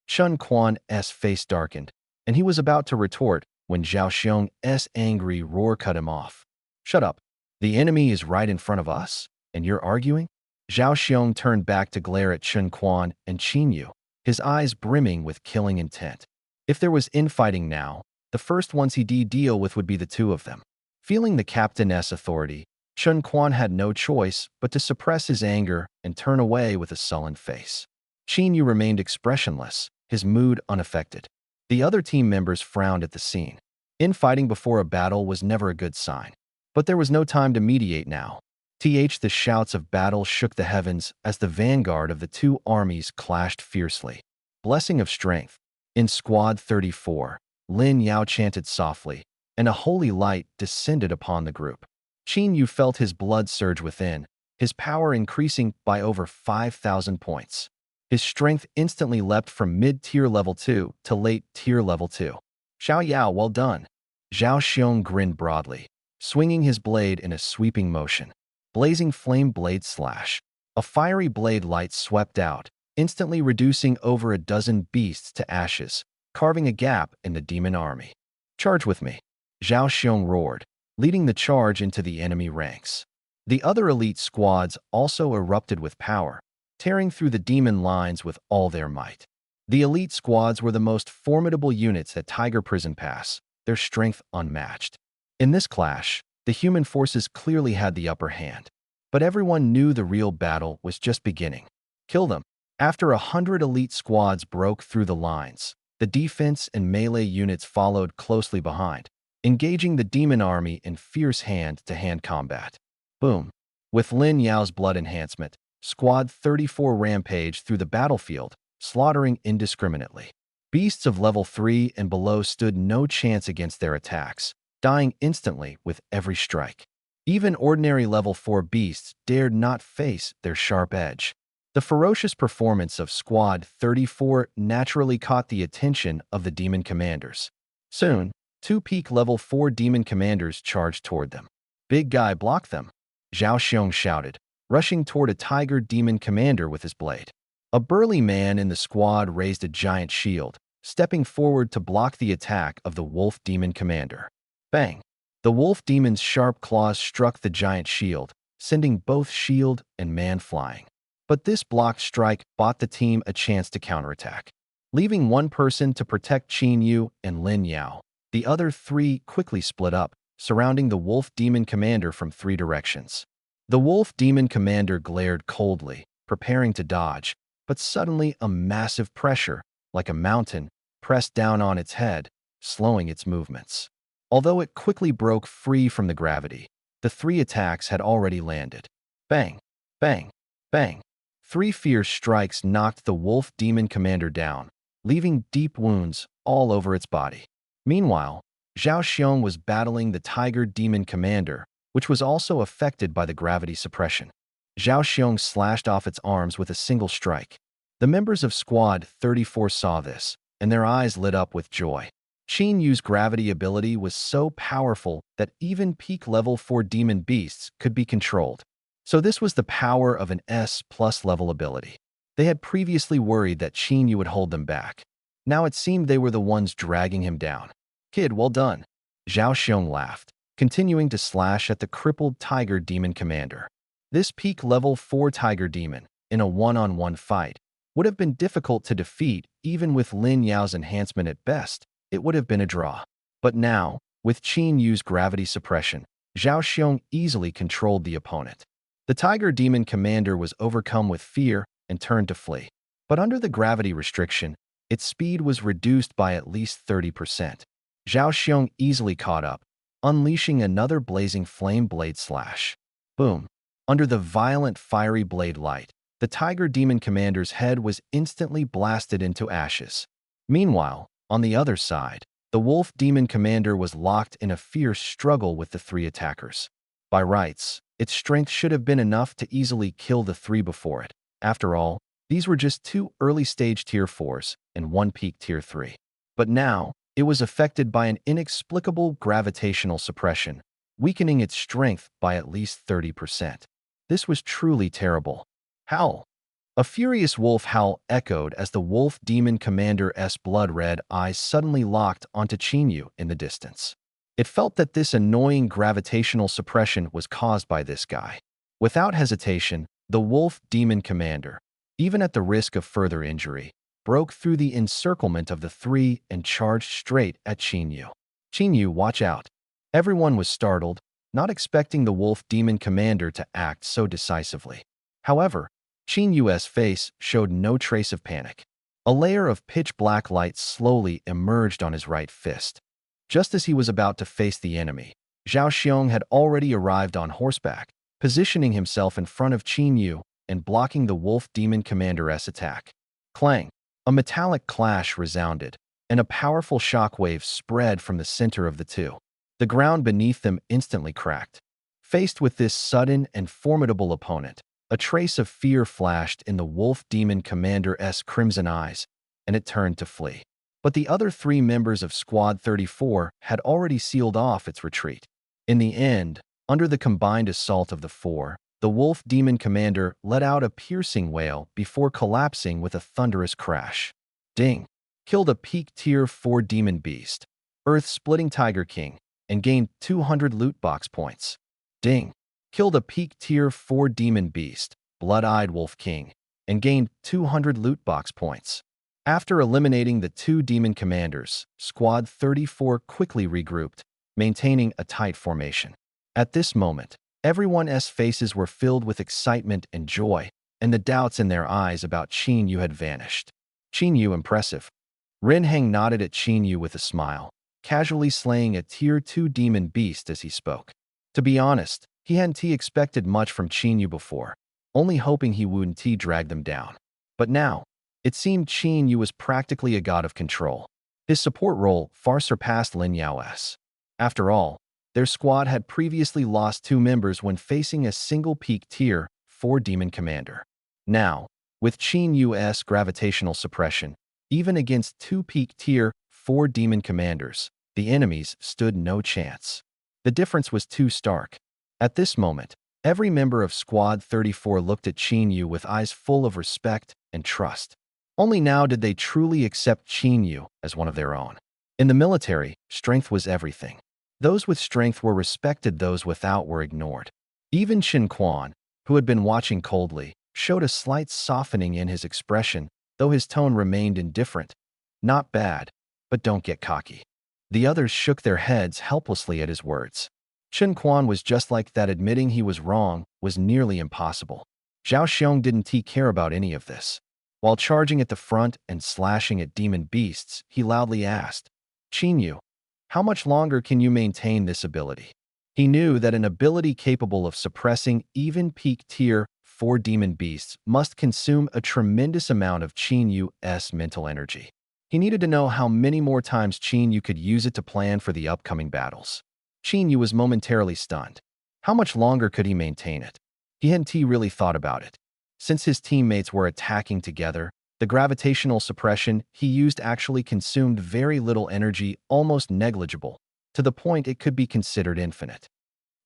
Chen Quan's face darkened, and he was about to retort when Zhao Xiong's angry roar cut him off. Shut up. The enemy is right in front of us, and you're arguing? Zhao Xiong turned back to glare at Chen Quan and Qin Yu, his eyes brimming with killing intent. If there was infighting now, the first ones he'd deal with would be the two of them. Feeling the captain's authority, Chen Quan had no choice but to suppress his anger and turn away with a sullen face. Qin Yu remained expressionless, his mood unaffected. The other team members frowned at the scene. Infighting before a battle was never a good sign. But there was no time to mediate now. The shouts of battle shook the heavens as the vanguard of the two armies clashed fiercely. Blessing of strength. In Squad 34, Lin Yao chanted softly, and a holy light descended upon the group. Qin Yu felt his blood surge within, his power increasing by over 5,000 points. His strength instantly leapt from mid-tier level 2 to late-tier level 2. Xiao Yao, well done. Zhao Xiong grinned broadly, swinging his blade in a sweeping motion. Blazing flame blade slash. A fiery blade light swept out, instantly reducing over a dozen beasts to ashes, carving a gap in the demon army. Charge with me, Zhao Xiong roared, leading the charge into the enemy ranks. The other elite squads also erupted with power, tearing through the demon lines with all their might. The elite squads were the most formidable units at Tiger Prison Pass, their strength unmatched. In this clash, the human forces clearly had the upper hand, but everyone knew the real battle was just beginning. Kill them. After 100 elite squads broke through the lines, the defense and melee units followed closely behind, engaging the demon army in fierce hand-to-hand combat. Boom. With Lin Yao's blood enhancement, Squad 34 rampaged through the battlefield, slaughtering indiscriminately. Beasts of level 3 and below stood no chance against their attacks, dying instantly with every strike. Even ordinary level 4 beasts dared not face their sharp edge. The ferocious performance of Squad 34 naturally caught the attention of the demon commanders. Soon, 2 peak level 4 demon commanders charged toward them. Big guy, block them, Zhao Xiong shouted, rushing toward a tiger demon commander with his blade. A burly man in the squad raised a giant shield, stepping forward to block the attack of the wolf demon commander. Bang! The wolf demon's sharp claws struck the giant shield, sending both shield and man flying. But this blocked strike bought the team a chance to counterattack. Leaving one person to protect Qin Yu and Lin Yao, the other 3 quickly split up, surrounding the wolf demon commander from 3 directions. The wolf demon commander glared coldly, preparing to dodge, but suddenly a massive pressure, like a mountain, pressed down on its head, slowing its movements. Although it quickly broke free from the gravity, the 3 attacks had already landed. Bang! Bang! Bang! 3 fierce strikes knocked the wolf demon commander down, leaving deep wounds all over its body. Meanwhile, Zhao Xiong was battling the tiger demon commander, which was also affected by the gravity suppression. Zhao Xiong slashed off its arms with a single strike. The members of Squad 34 saw this, and their eyes lit up with joy. Qin Yu's gravity ability was so powerful that even peak level 4 demon beasts could be controlled. So this was the power of an S+ level ability. They had previously worried that Qin Yu would hold them back. Now it seemed they were the ones dragging him down. Kid, well done. Zhao Xiong laughed, continuing to slash at the crippled tiger demon commander. This peak level 4 tiger demon, in a one-on-one fight, would have been difficult to defeat even with Lin Yao's enhancement at best, it would have been a draw. But now, with Qin Yu's gravity suppression, Zhao Xiong easily controlled the opponent. The Tiger Demon Commander was overcome with fear and turned to flee. But under the gravity restriction, its speed was reduced by at least 30%. Zhao Xiong easily caught up, unleashing another blazing flame blade slash. Boom! Under the violent fiery blade light, the Tiger Demon Commander's head was instantly blasted into ashes. Meanwhile, on the other side, the Wolf Demon Commander was locked in a fierce struggle with the three attackers. By rights, its strength should have been enough to easily kill the three before it. After all, these were just two early-stage Tier 4s and one peak Tier 3. But now, it was affected by an inexplicable gravitational suppression, weakening its strength by at least 30%. This was truly terrible. Howl! A furious wolf howl echoed as the Wolf Demon Commander's blood-red eyes suddenly locked onto Qin Yu in the distance. It felt that this annoying gravitational suppression was caused by this guy. Without hesitation, the Wolf Demon Commander, even at the risk of further injury, broke through the encirclement of the three and charged straight at Qin Yu. Qin Yu, watch out! Everyone was startled, not expecting the Wolf Demon Commander to act so decisively. However, Qin Yu's face showed no trace of panic. A layer of pitch-black light slowly emerged on his right fist. Just as he was about to face the enemy, Zhao Xiong had already arrived on horseback, positioning himself in front of Qin Yu and blocking the Wolf Demon Commander's attack. Clang! A metallic clash resounded, and a powerful shockwave spread from the center of the two. The ground beneath them instantly cracked. Faced with this sudden and formidable opponent, a trace of fear flashed in the Wolf Demon Commander's crimson eyes, and it turned to flee. But the other three members of Squad 34 had already sealed off its retreat. In the end, under the combined assault of the four, the Wolf Demon Commander let out a piercing wail before collapsing with a thunderous crash. Ding! Killed a peak Tier 4 Demon Beast, Earth-splitting Tiger King, and gained 200 loot box points. Ding! Killed a peak Tier 4 Demon Beast, Blood-Eyed Wolf King, and gained 200 loot box points. After eliminating the two demon commanders, Squad 34 quickly regrouped, maintaining a tight formation. At this moment, everyone's faces were filled with excitement and joy, and the doubts in their eyes about Qin Yu had vanished. Qin Yu, impressive. Ren Heng nodded at Qin Yu with a smile, casually slaying a Tier 2 demon beast as he spoke. To be honest, he hadn't expected much from Qin Yu before, only hoping he wouldn't drag them down. But now, it seemed Qin Yu was practically a god of control. His support role far surpassed Lin Yao's. After all, their squad had previously lost two members when facing a single peak Tier 4 demon commander. Now, with Qin Yu's gravitational suppression, even against two peak Tier 4 demon commanders, the enemies stood no chance. The difference was too stark. At this moment, every member of Squad 34 looked at Qin Yu with eyes full of respect and trust. Only now did they truly accept Qin Yu as one of their own. In the military, strength was everything. Those with strength were respected, those without were ignored. Even Qin Quan, who had been watching coldly, showed a slight softening in his expression, though his tone remained indifferent. Not bad, but don't get cocky. The others shook their heads helplessly at his words. Qin Quan was just like that. Admitting he was wrong was nearly impossible. Zhao Xiong didn't care about any of this. While charging at the front and slashing at demon beasts, he loudly asked, Qin Yu, how much longer can you maintain this ability? He knew that an ability capable of suppressing even peak Tier 4 demon beasts must consume a tremendous amount of Qin Yu's mental energy. He needed to know how many more times Qin Yu could use it to plan for the upcoming battles. Qin Yu was momentarily stunned. How much longer could he maintain it? He hadn't really thought about it. Since his teammates were attacking together, the gravitational suppression he used actually consumed very little energy, almost negligible, to the point it could be considered infinite.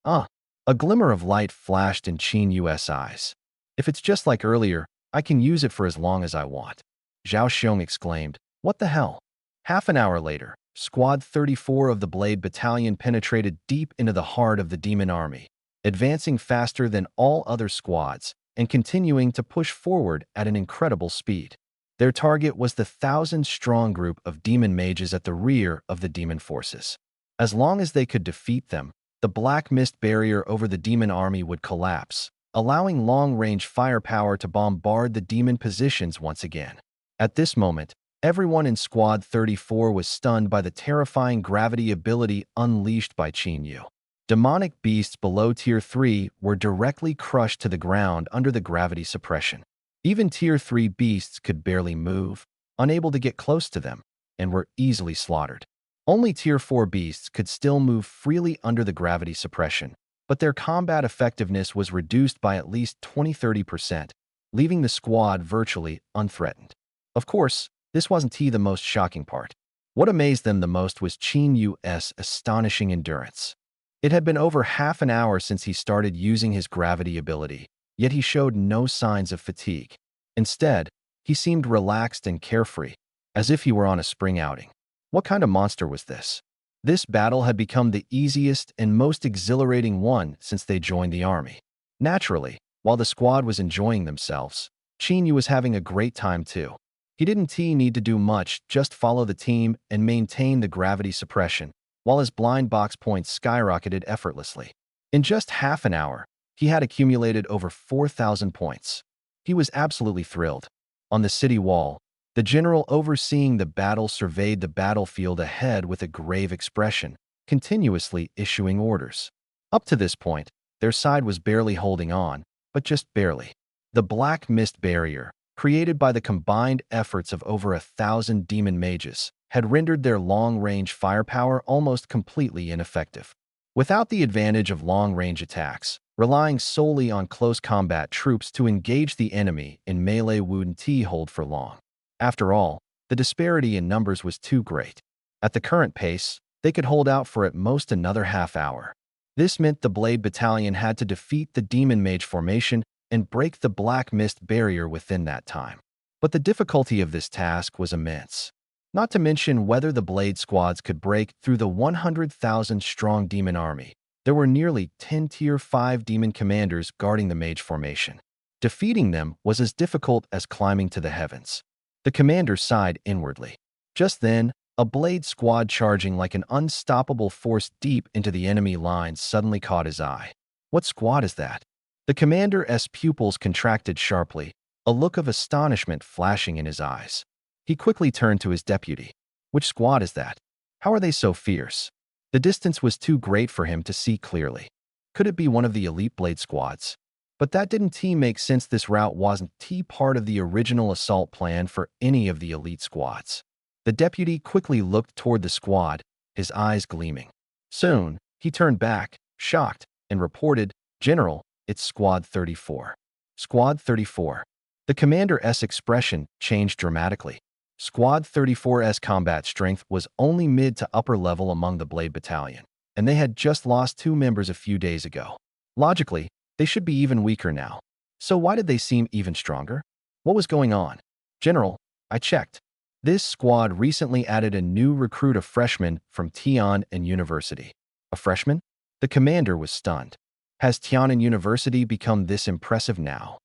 A glimmer of light flashed in Qin Yu's eyes. If it's just like earlier, I can use it for as long as I want. Zhao Xiong exclaimed, what the hell? Half an hour later, Squad 34 of the Blade Battalion penetrated deep into the heart of the demon army, advancing faster than all other squads and continuing to push forward at an incredible speed. Their target was the 1,000-strong group of demon mages at the rear of the demon forces. As long as they could defeat them, the black mist barrier over the demon army would collapse, allowing long-range firepower to bombard the demon positions once again. At this moment, everyone in Squad 34 was stunned by the terrifying gravity ability unleashed by Qin Yu. Demonic beasts below Tier 3 were directly crushed to the ground under the gravity suppression. Even Tier 3 beasts could barely move, unable to get close to them, and were easily slaughtered. Only Tier 4 beasts could still move freely under the gravity suppression, but their combat effectiveness was reduced by at least 20–30%, leaving the squad virtually unthreatened. Of course, this wasn't the most shocking part. What amazed them the most was Qin Yu's astonishing endurance. It had been over half an hour since he started using his gravity ability, yet he showed no signs of fatigue. Instead, he seemed relaxed and carefree, as if he were on a spring outing. What kind of monster was this? This battle had become the easiest and most exhilarating one since they joined the army. Naturally, while the squad was enjoying themselves, Qin Yu was having a great time too. He didn't need to do much, just follow the team and maintain the gravity suppression, while his blind box points skyrocketed effortlessly. In just half an hour, he had accumulated over 4,000 points. He was absolutely thrilled. On the city wall, the general overseeing the battle surveyed the battlefield ahead with a grave expression, continuously issuing orders. Up to this point, their side was barely holding on, but just barely. The black mist barrier, created by the combined efforts of over 1,000 demon mages, had rendered their long-range firepower almost completely ineffective. Without the advantage of long-range attacks, relying solely on close combat troops to engage the enemy in melee wouldn't hold for long. After all, the disparity in numbers was too great. At the current pace, they could hold out for at most another half hour. This meant the Blade Battalion had to defeat the Demon Mage formation and break the Black Mist barrier within that time. But the difficulty of this task was immense. Not to mention whether the Blade squads could break through the 100,000-strong demon army. There were nearly 10 Tier 5 demon commanders guarding the mage formation. Defeating them was as difficult as climbing to the heavens. The commander sighed inwardly. Just then, a Blade squad charging like an unstoppable force deep into the enemy lines suddenly caught his eye. What squad is that? The commander's pupils contracted sharply, a look of astonishment flashing in his eyes. He quickly turned to his deputy. Which squad is that? How are they so fierce? The distance was too great for him to see clearly. Could it be one of the elite Blade squads? But that didn't make sense. This route wasn't part of the original assault plan for any of the elite squads. The deputy quickly looked toward the squad, his eyes gleaming. Soon, he turned back, shocked, and reported, "General, it's Squad 34. Squad 34. The commander's expression changed dramatically. Squad 34's combat strength was only mid to upper level among the Blade Battalion, and they had just lost 2 members a few days ago. Logically, they should be even weaker now. So why did they seem even stronger? What was going on? General, I checked. This squad recently added a new recruit, a freshman from Tian'an University. A freshman? The commander was stunned. Has Tian'an University become this impressive now?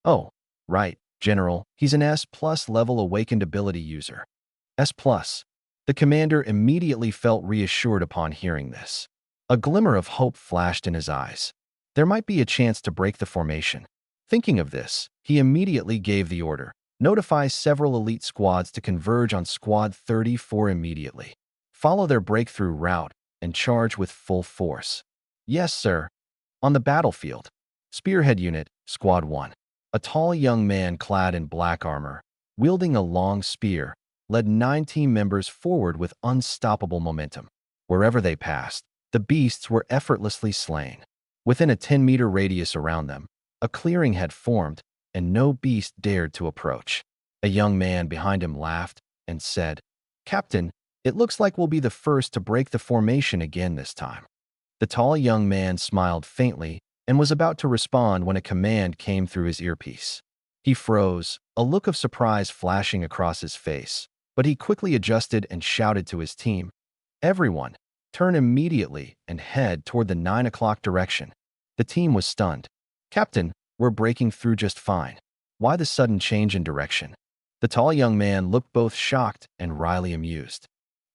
Oh, right, General. He's an S+ level awakened ability user. S+. The commander immediately felt reassured upon hearing this. A glimmer of hope flashed in his eyes. There might be a chance to break the formation. Thinking of this, he immediately gave the order. Notify several elite squads to converge on Squad 34 immediately. Follow their breakthrough route and charge with full force. Yes, sir. On the battlefield. Spearhead Unit, Squad 1. A tall young man clad in black armor, wielding a long spear, led 9 team members forward with unstoppable momentum. Wherever they passed, the beasts were effortlessly slain. Within a 10-meter radius around them, a clearing had formed, and no beast dared to approach. A young man behind him laughed and said, "Captain, it looks like we'll be the first to break the formation again this time." The tall young man smiled faintly and was about to respond when a command came through his earpiece. He froze, a look of surprise flashing across his face, but he quickly adjusted and shouted to his team, "Everyone, turn immediately and head toward the 9 o'clock direction." The team was stunned. "Captain, we're breaking through just fine. Why the sudden change in direction?" The tall young man looked both shocked and wryly amused.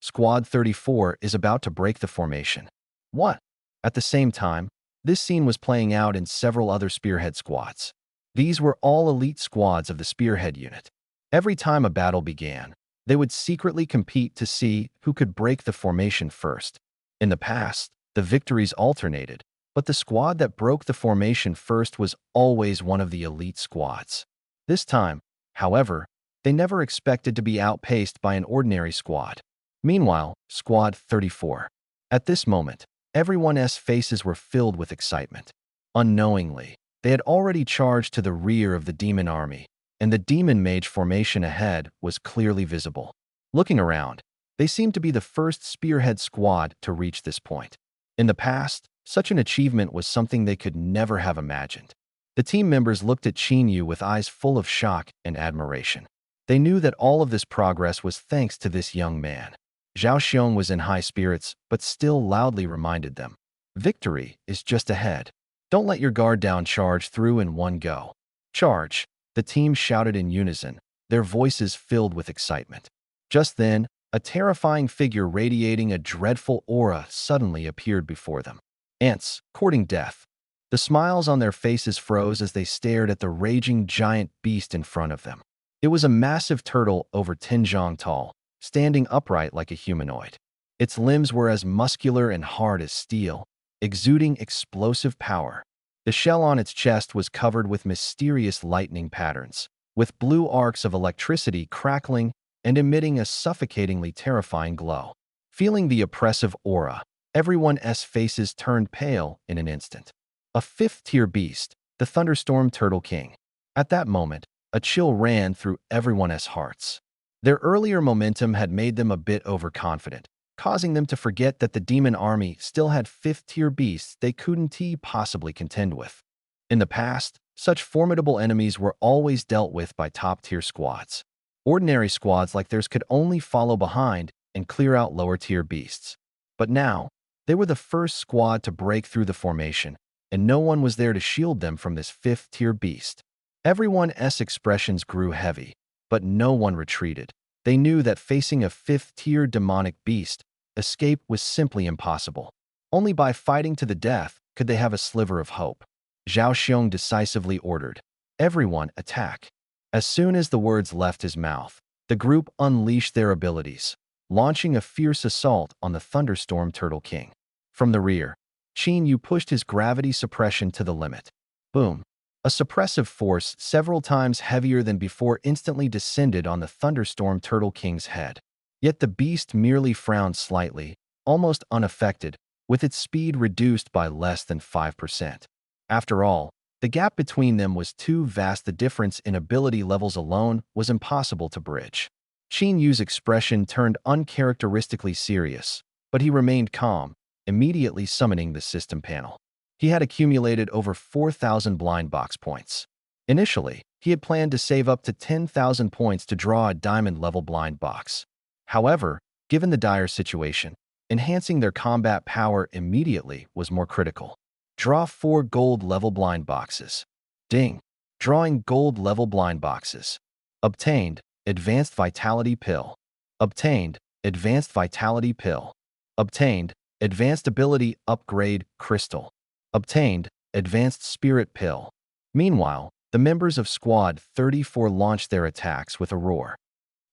Squad 34 is about to break the formation. What? At the same time, this scene was playing out in several other Spearhead squads. These were all elite squads of the Spearhead unit. Every time a battle began, they would secretly compete to see who could break the formation first. In the past, the victories alternated, but the squad that broke the formation first was always one of the elite squads. This time, however, they never expected to be outpaced by an ordinary squad. Meanwhile, Squad 34. At this moment, everyone's faces were filled with excitement. Unknowingly, they had already charged to the rear of the demon army, and the demon mage formation ahead was clearly visible. Looking around, they seemed to be the first Spearhead squad to reach this point. In the past, such an achievement was something they could never have imagined. The team members looked at Qin with eyes full of shock and admiration. They knew that all of this progress was thanks to this young man. Zhao Xiong was in high spirits, but still loudly reminded them, "Victory is just ahead. Don't let your guard down, charge through in one go." "Charge!" the team shouted in unison, their voices filled with excitement. Just then, a terrifying figure radiating a dreadful aura suddenly appeared before them. Ants, courting death. The smiles on their faces froze as they stared at the raging giant beast in front of them. It was a massive turtle over 10 zhang tall, standing upright like a humanoid. Its limbs were as muscular and hard as steel, exuding explosive power. The shell on its chest was covered with mysterious lightning patterns, with blue arcs of electricity crackling and emitting a suffocatingly terrifying glow. Feeling the oppressive aura, everyone's faces turned pale in an instant. A fifth-tier beast, the Thunderstorm Turtle King. At that moment, a chill ran through everyone's hearts. Their earlier momentum had made them a bit overconfident, causing them to forget that the demon army still had fifth-tier beasts they couldn't possibly contend with. In the past, such formidable enemies were always dealt with by top-tier squads. Ordinary squads like theirs could only follow behind and clear out lower-tier beasts. But now, they were the first squad to break through the formation, and no one was there to shield them from this fifth-tier beast. Everyone's expressions grew heavy, but no one retreated. They knew that facing a fifth-tier demonic beast, escape was simply impossible. Only by fighting to the death could they have a sliver of hope. Zhao Xiong decisively ordered, "Everyone attack." As soon as the words left his mouth, the group unleashed their abilities, launching a fierce assault on the Thunderstorm Turtle King. From the rear, Qin Yu pushed his gravity suppression to the limit. Boom! A suppressive force several times heavier than before instantly descended on the Thunderstorm Turtle King's head. Yet the beast merely frowned slightly, almost unaffected, with its speed reduced by less than 5%. After all, the gap between them was too vast. The difference in ability levels alone was impossible to bridge. Qin Yu's expression turned uncharacteristically serious, but he remained calm, immediately summoning the system panel. He had accumulated over 4,000 blind box points. Initially, he had planned to save up to 10,000 points to draw a diamond-level blind box. However, given the dire situation, enhancing their combat power immediately was more critical. Draw 4 gold-level blind boxes. Ding! Drawing gold-level blind boxes. Obtained, Advanced Vitality Pill. Obtained, Advanced Vitality Pill. Obtained, Advanced Ability Upgrade Crystal. Obtained, Advanced Spirit Pill. Meanwhile, the members of Squad 34 launched their attacks with a roar.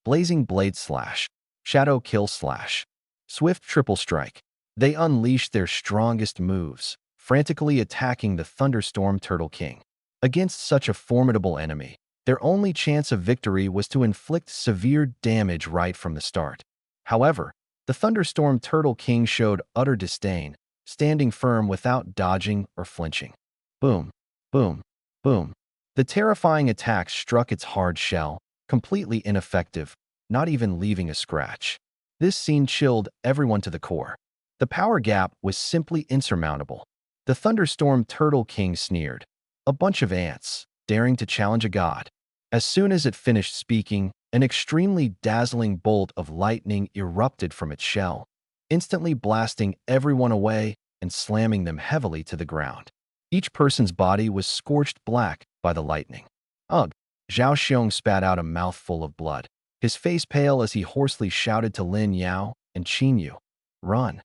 Blazing Blade Slash. Shadow Kill Slash. Swift Triple Strike. They unleashed their strongest moves, frantically attacking the Thunderstorm Turtle King. Against such a formidable enemy, their only chance of victory was to inflict severe damage right from the start. However, the Thunderstorm Turtle King showed utter disdain, standing firm without dodging or flinching. Boom, boom, boom. The terrifying attack struck its hard shell, completely ineffective, not even leaving a scratch. This scene chilled everyone to the core. The power gap was simply insurmountable. The Thunderstorm Turtle King sneered. A bunch of ants, daring to challenge a god. As soon as it finished speaking, an extremely dazzling bolt of lightning erupted from its shell, instantly blasting everyone away and slamming them heavily to the ground. Each person's body was scorched black by the lightning. Ugh! Zhao Xiong spat out a mouthful of blood, his face pale as he hoarsely shouted to Lin Yao and Qin Yu, "Run!"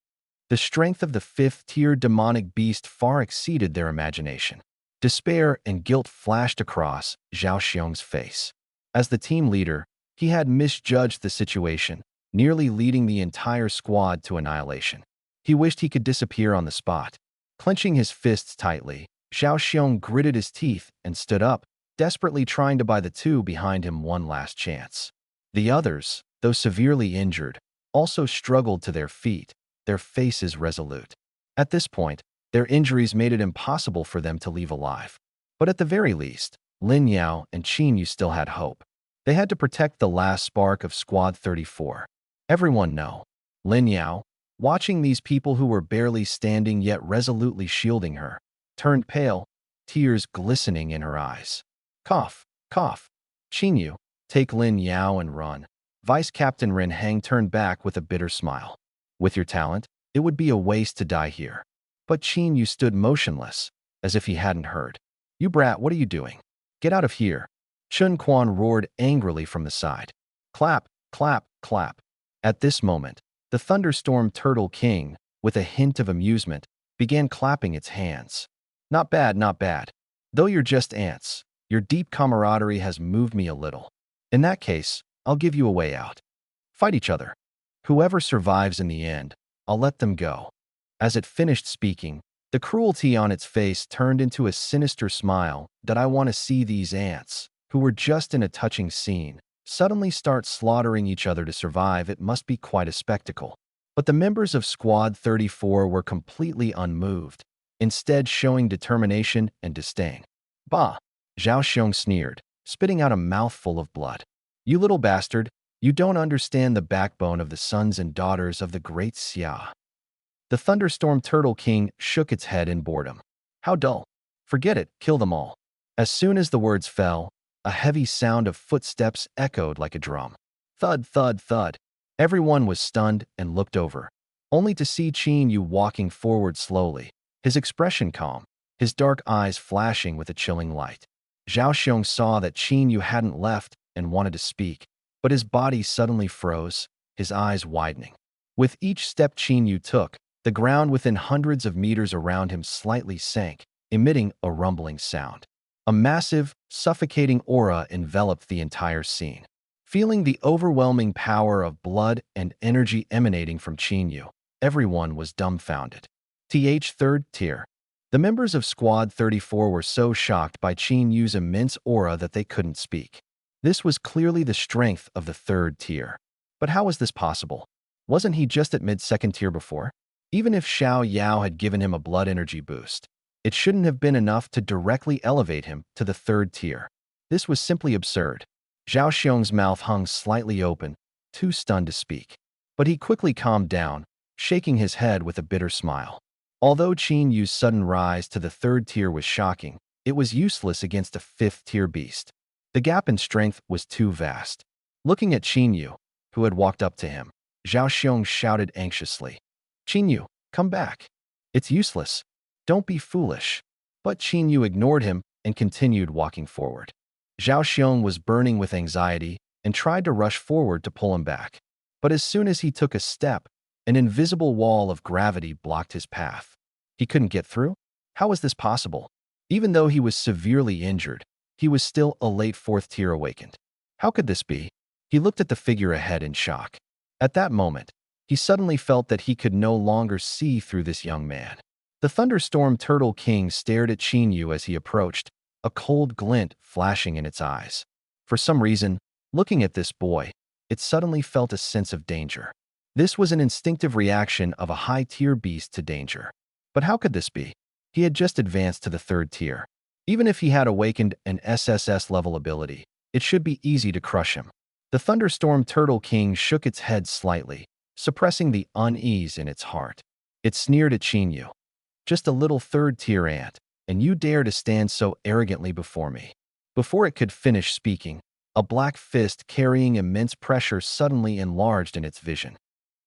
The strength of the fifth-tier demonic beast far exceeded their imagination. Despair and guilt flashed across Zhao Xiong's face. As the team leader, he had misjudged the situation, nearly leading the entire squad to annihilation. He wished he could disappear on the spot. Clenching his fists tightly, Zhao Xiong gritted his teeth and stood up, desperately trying to buy the two behind him one last chance. The others, though severely injured, also struggled to their feet, their faces resolute. At this point, their injuries made it impossible for them to leave alive. But at the very least, Lin Yao and Qin Yu still had hope. They had to protect the last spark of Squad 34. Everyone know. Lin Yao, watching these people who were barely standing yet resolutely shielding her, turned pale, tears glistening in her eyes. Cough, cough. Qin Yu, take Lin Yao and run. Vice Captain Rin Heng turned back with a bitter smile. With your talent, it would be a waste to die here. But Qin Yu stood motionless, as if he hadn't heard. You brat, what are you doing? Get out of here. Chun Quan roared angrily from the side. Clap, clap, clap. At this moment, the Thunderstorm Turtle King, with a hint of amusement, began clapping its hands. Not bad, not bad. Though you're just ants, your deep camaraderie has moved me a little. In that case, I'll give you a way out. Fight each other. Whoever survives in the end, I'll let them go. As it finished speaking, the cruelty on its face turned into a sinister smile that I want to see these ants, who were just in a touching scene, suddenly start slaughtering each other to survive. It must be quite a spectacle. But the members of Squad 34 were completely unmoved, instead showing determination and disdain. Bah! Zhao Xiong sneered, spitting out a mouthful of blood. You little bastard, you don't understand the backbone of the sons and daughters of the great Xia. The Thunderstorm Turtle King shook its head in boredom. How dull. Forget it, kill them all. As soon as the words fell, a heavy sound of footsteps echoed like a drum. Thud, thud, thud. Everyone was stunned and looked over, only to see Qin Yu walking forward slowly, his expression calm, his dark eyes flashing with a chilling light. Zhao Xiong saw that Qin Yu hadn't left and wanted to speak, but his body suddenly froze, his eyes widening. With each step Qin Yu took, the ground within hundreds of meters around him slightly sank, emitting a rumbling sound. A massive, suffocating aura enveloped the entire scene. Feeling the overwhelming power of blood and energy emanating from Qin Yu, everyone was dumbfounded. Third tier. The members of Squad 34 were so shocked by Qin Yu's immense aura that they couldn't speak. This was clearly the strength of the third tier. But how was this possible? Wasn't he just at mid-second tier before? Even if Xiao Yao had given him a blood energy boost, it shouldn't have been enough to directly elevate him to the third tier. This was simply absurd. Zhao Xiong's mouth hung slightly open, too stunned to speak. But he quickly calmed down, shaking his head with a bitter smile. Although Qin Yu's sudden rise to the third tier was shocking, it was useless against a fifth-tier beast. The gap in strength was too vast. Looking at Qin Yu, who had walked up to him, Zhao Xiong shouted anxiously, Qin Yu, come back. It's useless. Don't be foolish. But Qin Yu ignored him and continued walking forward. Zhao Xiong was burning with anxiety and tried to rush forward to pull him back. But as soon as he took a step, an invisible wall of gravity blocked his path. He couldn't get through? How was this possible? Even though he was severely injured, he was still a late fourth tier awakened. How could this be? He looked at the figure ahead in shock. At that moment, he suddenly felt that he could no longer see through this young man. The Thunderstorm Turtle King stared at Qin Yu as he approached, a cold glint flashing in its eyes. For some reason, looking at this boy, it suddenly felt a sense of danger. This was an instinctive reaction of a high-tier beast to danger. But how could this be? He had just advanced to the third tier. Even if he had awakened an SSS-level ability, it should be easy to crush him. The Thunderstorm Turtle King shook its head slightly, suppressing the unease in its heart. It sneered at Qin Yu. Just a little third-tier ant, and you dare to stand so arrogantly before me. Before it could finish speaking, a black fist carrying immense pressure suddenly enlarged in its vision.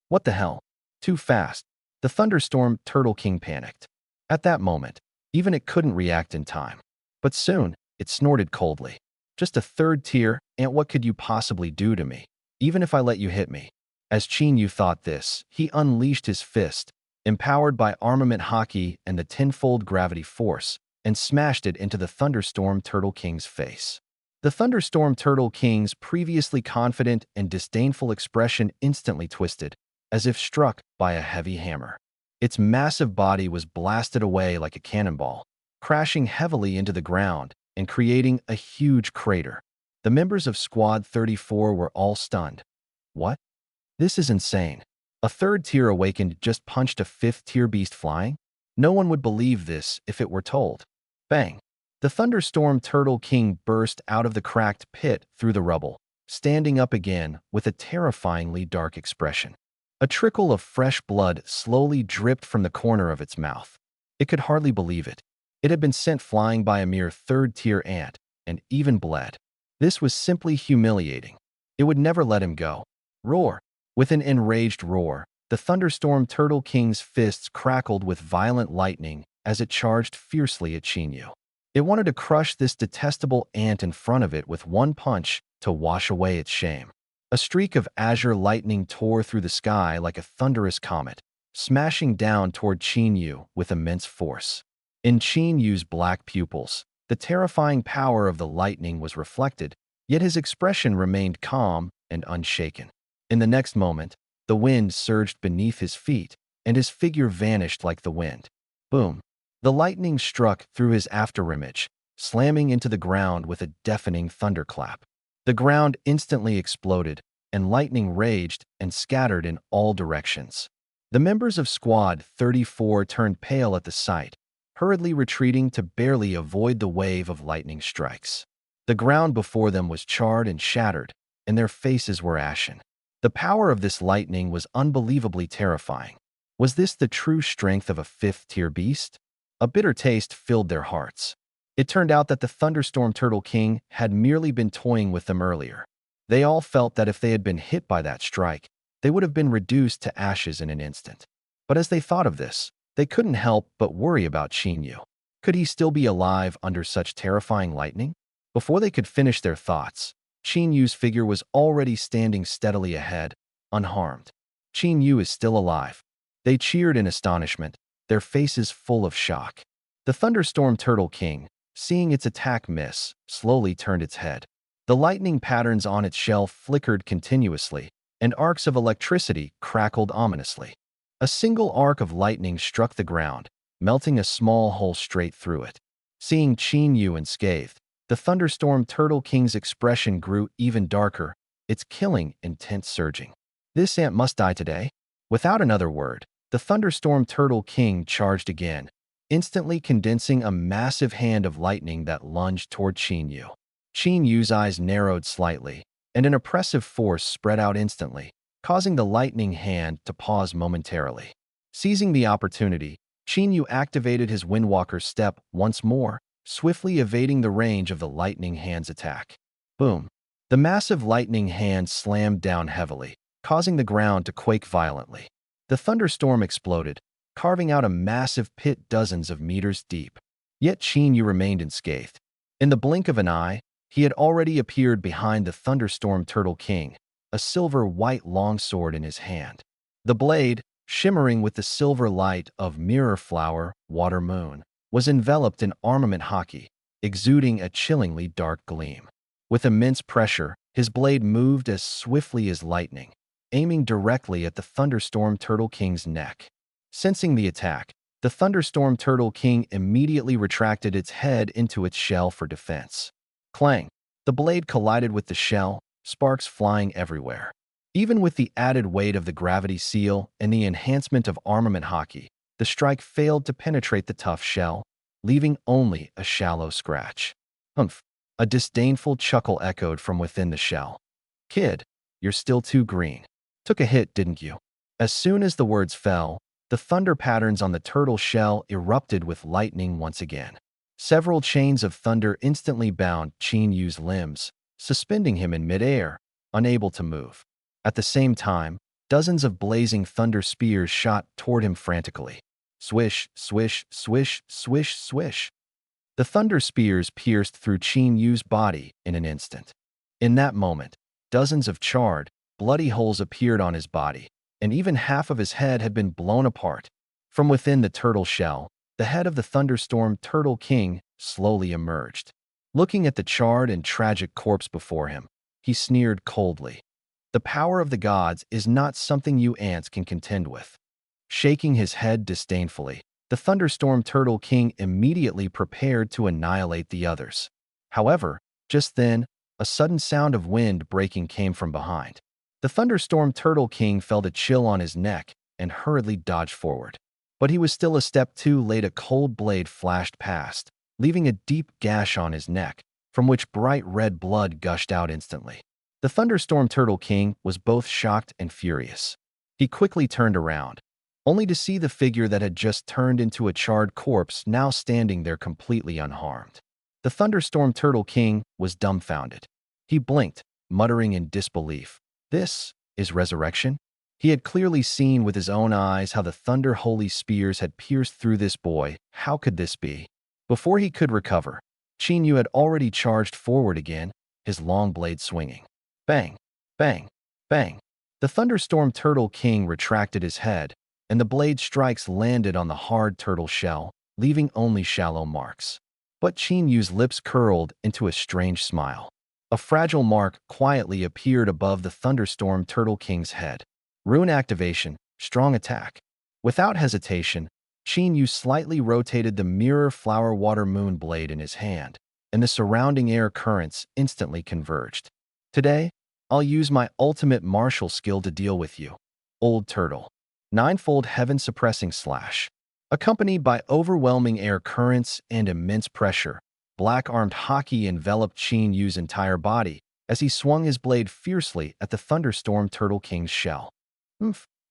What the hell? Too fast. The Thunderstorm Turtle King panicked. At that moment, even it couldn't react in time. But soon, it snorted coldly. Just a third tier, and what could you possibly do to me, even if I let you hit me? As Chinyu thought this, he unleashed his fist, empowered by armament hockey and the tenfold gravity force, and smashed it into the Thunderstorm Turtle King's face. The Thunderstorm Turtle King's previously confident and disdainful expression instantly twisted, as if struck by a heavy hammer. Its massive body was blasted away like a cannonball, crashing heavily into the ground and creating a huge crater. The members of Squad 34 were all stunned. What? This is insane. A third tier awakened just punched a fifth tier beast flying? No one would believe this if it were told. Bang! The Thunderstorm Turtle King burst out of the cracked pit through the rubble, standing up again with a terrifyingly dark expression. A trickle of fresh blood slowly dripped from the corner of its mouth. It could hardly believe it. It had been sent flying by a mere third-tier ant, and even bled. This was simply humiliating. It would never let him go. Roar! With an enraged roar, the Thunderstorm Turtle King's fists crackled with violent lightning as it charged fiercely at Chinyu. It wanted to crush this detestable ant in front of it with one punch to wash away its shame. A streak of azure lightning tore through the sky like a thunderous comet, smashing down toward Chinyu with immense force. In Chinyu's black pupils, the terrifying power of the lightning was reflected, yet his expression remained calm and unshaken. In the next moment, the wind surged beneath his feet, and his figure vanished like the wind. Boom! The lightning struck through his afterimage, slamming into the ground with a deafening thunderclap. The ground instantly exploded, and lightning raged and scattered in all directions. The members of Squad 34 turned pale at the sight, hurriedly retreating to barely avoid the wave of lightning strikes. The ground before them was charred and shattered, and their faces were ashen. The power of this lightning was unbelievably terrifying. Was this the true strength of a fifth-tier beast? A bitter taste filled their hearts. It turned out that the Thunderstorm Turtle King had merely been toying with them earlier. They all felt that if they had been hit by that strike, they would have been reduced to ashes in an instant. But as they thought of this, they couldn't help but worry about Chinyu. Could he still be alive under such terrifying lightning? Before they could finish their thoughts, Chinyu's figure was already standing steadily ahead, unharmed. Chinyu is still alive. They cheered in astonishment, their faces full of shock. The Thunderstorm Turtle King, seeing its attack miss, slowly turned its head. The lightning patterns on its shell flickered continuously, and arcs of electricity crackled ominously. A single arc of lightning struck the ground, melting a small hole straight through it. Seeing Chinyu unscathed, the Thunderstorm Turtle King's expression grew even darker, its killing intent surging. This ant must die today. Without another word, the Thunderstorm Turtle King charged again, instantly condensing a massive hand of lightning that lunged toward Chinyu. Chinyu's eyes narrowed slightly, and an oppressive force spread out instantly, causing the lightning hand to pause momentarily. Seizing the opportunity, Chinyu activated his Windwalker step once more, swiftly evading the range of the lightning hand's attack. Boom! The massive lightning hand slammed down heavily, causing the ground to quake violently. The thunderstorm exploded, carving out a massive pit dozens of meters deep. Yet Chinyu remained unscathed. In the blink of an eye, he had already appeared behind the Thunderstorm Turtle King, a silver-white longsword in his hand. The blade, shimmering with the silver light of Mirror Flower, Water Moon, was enveloped in armament hockey, exuding a chillingly dark gleam. With immense pressure, his blade moved as swiftly as lightning, aiming directly at the Thunderstorm Turtle King's neck. Sensing the attack, the Thunderstorm Turtle King immediately retracted its head into its shell for defense. Clang! The blade collided with the shell, sparks flying everywhere. Even with the added weight of the gravity seal and the enhancement of armament hockey, the strike failed to penetrate the tough shell, leaving only a shallow scratch. Humph! A disdainful chuckle echoed from within the shell. Kid, you're still too green. Took a hit, didn't you? As soon as the words fell, the thunder patterns on the turtle shell erupted with lightning once again. Several chains of thunder instantly bound Chinyu's limbs, suspending him in midair, unable to move. At the same time, dozens of blazing thunder spears shot toward him frantically. Swish, swish, swish, swish, swish. The thunder spears pierced through Qin Yu's body in an instant. In that moment, dozens of charred, bloody holes appeared on his body, and even half of his head had been blown apart. From within the turtle shell, the head of the thunderstorm Turtle King slowly emerged. Looking at the charred and tragic corpse before him, he sneered coldly. The power of the gods is not something you ants can contend with. Shaking his head disdainfully, the thunderstorm Turtle King immediately prepared to annihilate the others. However, just then, a sudden sound of wind breaking came from behind. The thunderstorm Turtle King felt a chill on his neck and hurriedly dodged forward. But he was still a step too late. A cold blade flashed past, leaving a deep gash on his neck, from which bright red blood gushed out instantly. The thunderstorm Turtle King was both shocked and furious. He quickly turned around, only to see the figure that had just turned into a charred corpse now standing there completely unharmed. The thunderstorm Turtle King was dumbfounded. He blinked, muttering in disbelief. This is resurrection? He had clearly seen with his own eyes how the thunder holy spears had pierced through this boy. How could this be? Before he could recover, Qin Yu had already charged forward again, his long blade swinging. Bang! Bang! Bang! The thunderstorm Turtle King retracted his head, and the blade strikes landed on the hard turtle shell, leaving only shallow marks. But Qin Yu's lips curled into a strange smile. A fragile mark quietly appeared above the thunderstorm Turtle King's head. Rune activation, strong attack. Without hesitation, Qin Yu slightly rotated the mirror flower water moon blade in his hand, and the surrounding air currents instantly converged. Today, I'll use my ultimate martial skill to deal with you, old turtle. Ninefold heaven-suppressing slash. Accompanied by overwhelming air currents and immense pressure, black-armed hockey enveloped Qin Yu's entire body as he swung his blade fiercely at the thunderstorm Turtle King's shell.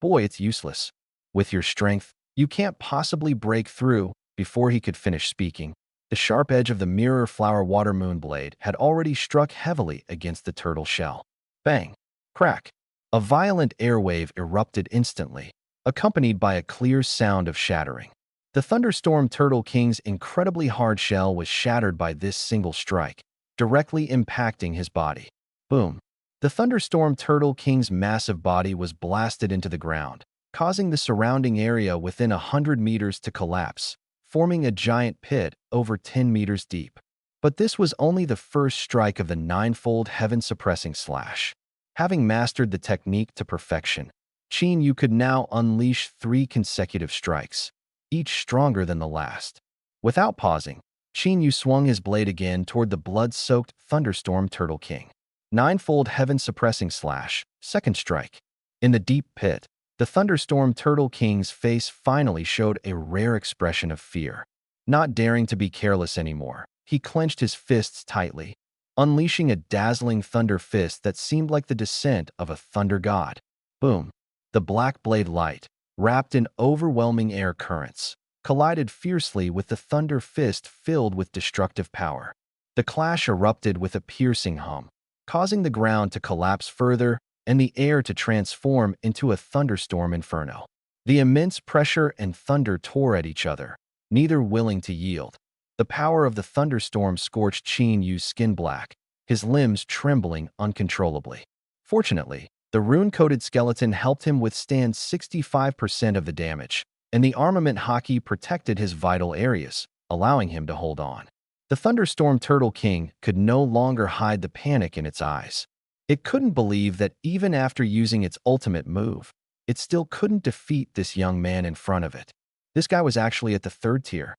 Boy, it's useless. With your strength, you can't possibly break through. Before he could finish speaking, the sharp edge of the mirror flower water moon blade had already struck heavily against the turtle shell. Bang! Crack! A violent airwave erupted instantly, accompanied by a clear sound of shattering. The thunderstorm Turtle King's incredibly hard shell was shattered by this single strike, directly impacting his body. Boom! The thunderstorm Turtle King's massive body was blasted into the ground, causing the surrounding area within 100 meters to collapse, forming a giant pit over 10 meters deep. But this was only the first strike of the ninefold heaven-suppressing slash. Having mastered the technique to perfection, Qin Yu could now unleash 3 consecutive strikes, each stronger than the last. Without pausing, Qin Yu swung his blade again toward the blood-soaked thunderstorm Turtle King. Ninefold heaven-suppressing slash, second strike. In the deep pit, the thunderstorm Turtle King's face finally showed a rare expression of fear. Not daring to be careless anymore, he clenched his fists tightly, unleashing a dazzling thunder fist that seemed like the descent of a thunder god. Boom! The black blade light, wrapped in overwhelming air currents, collided fiercely with the thunder fist filled with destructive power. The clash erupted with a piercing hum, causing the ground to collapse further and the air to transform into a thunderstorm inferno. The immense pressure and thunder tore at each other, neither willing to yield. The power of the thunderstorm scorched Qin Yu's skin black, his limbs trembling uncontrollably. Fortunately, the rune-coated skeleton helped him withstand 65% of the damage, and the armament hockey protected his vital areas, allowing him to hold on. The thunderstorm Turtle King could no longer hide the panic in its eyes. It couldn't believe that even after using its ultimate move, it still couldn't defeat this young man in front of it. This guy was actually at the 3rd tier.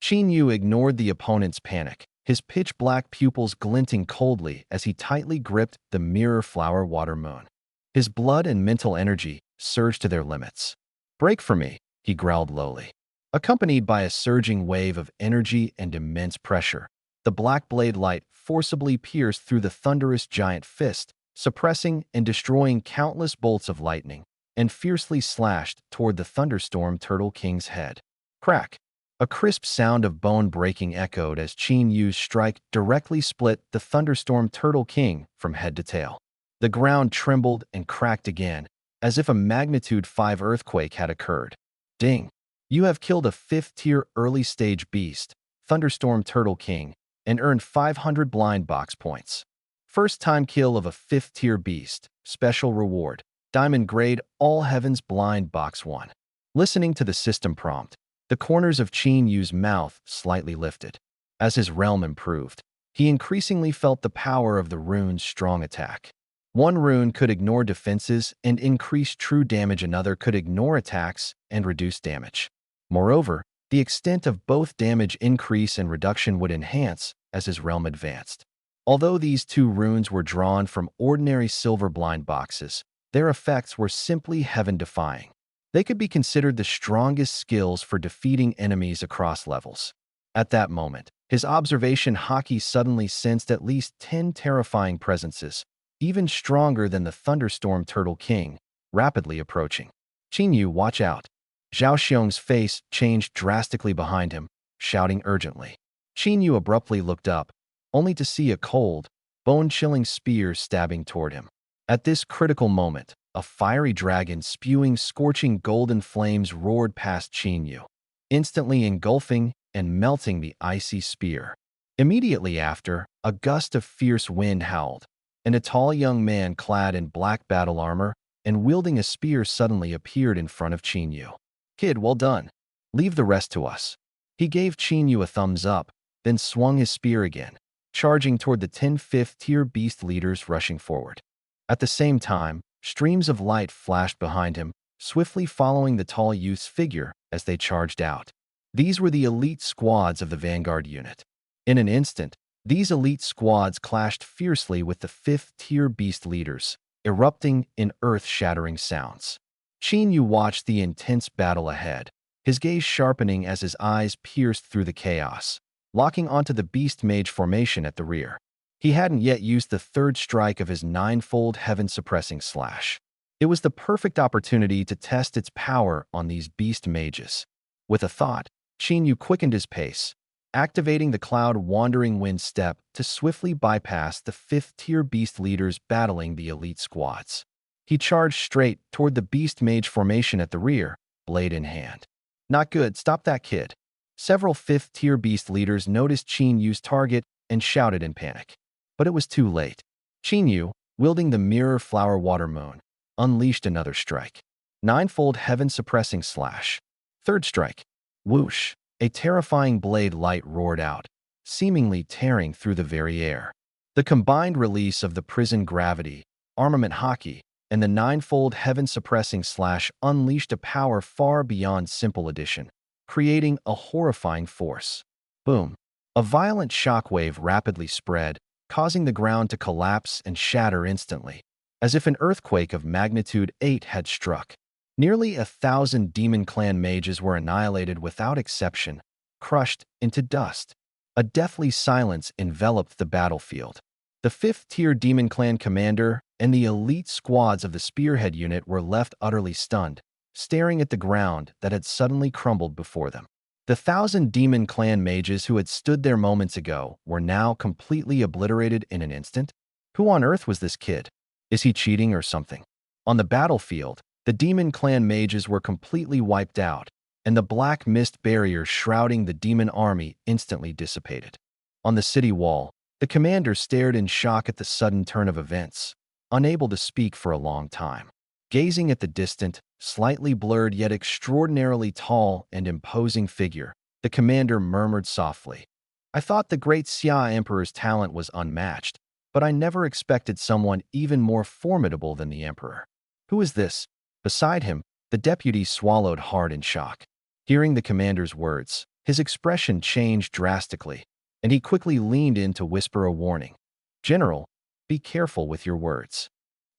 Qin Yu ignored the opponent's panic, his pitch-black pupils glinting coldly as he tightly gripped the mirror flower water moon. His blood and mental energy surged to their limits. "Break for me," he growled lowly. Accompanied by a surging wave of energy and immense pressure, the black blade light forcibly pierced through the thunderous giant fist, suppressing and destroying countless bolts of lightning, and fiercely slashed toward the thunderstorm Turtle King's head. Crack! A crisp sound of bone breaking echoed as Qin Yu's strike directly split the thunderstorm Turtle King from head to tail. The ground trembled and cracked again, as if a magnitude 5 earthquake had occurred. Ding! You have killed a 5th-tier early-stage beast, Thunderstorm Turtle King, and earned 500 blind box points. First time kill of a 5th tier beast. Special reward. Diamond grade All Heavens Blind Box 1. Listening to the system prompt, the corners of Qin Yu's mouth slightly lifted. As his realm improved, he increasingly felt the power of the rune's strong attack. One rune could ignore defenses and increase true damage, another could ignore attacks and reduce damage. Moreover, the extent of both damage increase and reduction would enhance as his realm advanced. Although these two runes were drawn from ordinary silver blind boxes, their effects were simply heaven-defying. They could be considered the strongest skills for defeating enemies across levels. At that moment, his observation haki suddenly sensed at least 10 terrifying presences, even stronger than the Thunderstorm Turtle King, rapidly approaching. Qin Yu, watch out. Zhao Xiong's face changed drastically behind him, shouting urgently. Qin Yu abruptly looked up, only to see a cold, bone-chilling spear stabbing toward him. At this critical moment, a fiery dragon spewing scorching golden flames roared past Qin Yu, instantly engulfing and melting the icy spear. Immediately after, a gust of fierce wind howled, and a tall young man clad in black battle armor and wielding a spear suddenly appeared in front of Qin Yu. Kid, well done. Leave the rest to us. He gave Qin Yu a thumbs up, then swung his spear again, charging toward the 10 5th-tier beast leaders rushing forward. At the same time, streams of light flashed behind him, swiftly following the tall youth's figure as they charged out. These were the elite squads of the Vanguard unit. In an instant, these elite squads clashed fiercely with the 5th-tier beast leaders, erupting in earth-shattering sounds. Qin Yu watched the intense battle ahead, his gaze sharpening as his eyes pierced through the chaos, locking onto the beast mage formation at the rear. He hadn't yet used the third strike of his 9-fold heaven-suppressing slash. It was the perfect opportunity to test its power on these beast mages. With a thought, Qin Yu quickened his pace, activating the cloud-wandering wind step to swiftly bypass the 5th-tier beast leaders battling the elite squads. He charged straight toward the beast mage formation at the rear, blade in hand. Not good, stop that kid. Several 5th-tier beast leaders noticed Qin Yu's target and shouted in panic. But it was too late. Qin Yu, wielding the mirror flower water moon, unleashed another strike. 9-fold heaven-suppressing slash. Third strike. Whoosh. A terrifying blade light roared out, seemingly tearing through the very air. The combined release of the prison gravity, armament haki, and the 9-fold heaven-suppressing slash unleashed a power far beyond simple addition, creating a horrifying force. Boom. A violent shockwave rapidly spread, causing the ground to collapse and shatter instantly, as if an earthquake of magnitude 8 had struck. Nearly 1,000 Demon Clan mages were annihilated without exception, crushed into dust. A deathly silence enveloped the battlefield. The 5th-tier Demon Clan commander and the elite squads of the Spearhead unit were left utterly stunned, staring at the ground that had suddenly crumbled before them. The 1,000 Demon Clan mages who had stood there moments ago were now completely obliterated in an instant. Who on earth was this kid? Is he cheating or something? On the battlefield, the Demon Clan mages were completely wiped out, and the black mist barrier shrouding the demon army instantly dissipated. On the city wall, the commander stared in shock at the sudden turn of events, unable to speak for a long time. Gazing at the distant, slightly blurred yet extraordinarily tall and imposing figure, the commander murmured softly, "I thought the great Xia Emperor's talent was unmatched, but I never expected someone even more formidable than the Emperor. Who is this?" Beside him, the deputy swallowed hard in shock. Hearing the commander's words, his expression changed drastically, and he quickly leaned in to whisper a warning. "General, be careful with your words."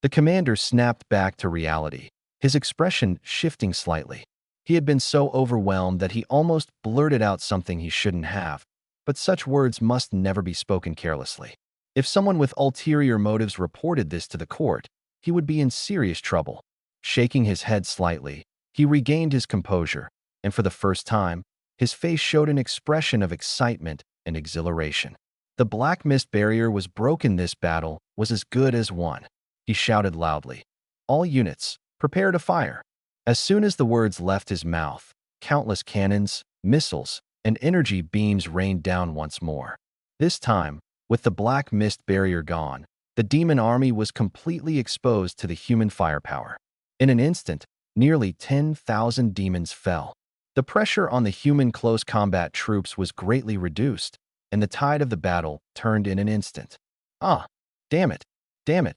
The commander snapped back to reality, his expression shifting slightly. He had been so overwhelmed that he almost blurted out something he shouldn't have, but such words must never be spoken carelessly. If someone with ulterior motives reported this to the court, he would be in serious trouble. Shaking his head slightly, he regained his composure, and for the first time, his face showed an expression of excitement and exhilaration. The black mist barrier was broken. This battle was as good as won. He shouted loudly, "All units, prepare to fire." As soon as the words left his mouth, countless cannons, missiles, and energy beams rained down once more. This time, with the black mist barrier gone, the demon army was completely exposed to the human firepower. In an instant, nearly 10,000 demons fell. The pressure on the human close combat troops was greatly reduced, and the tide of the battle turned in an instant. Ah, damn it, damn it.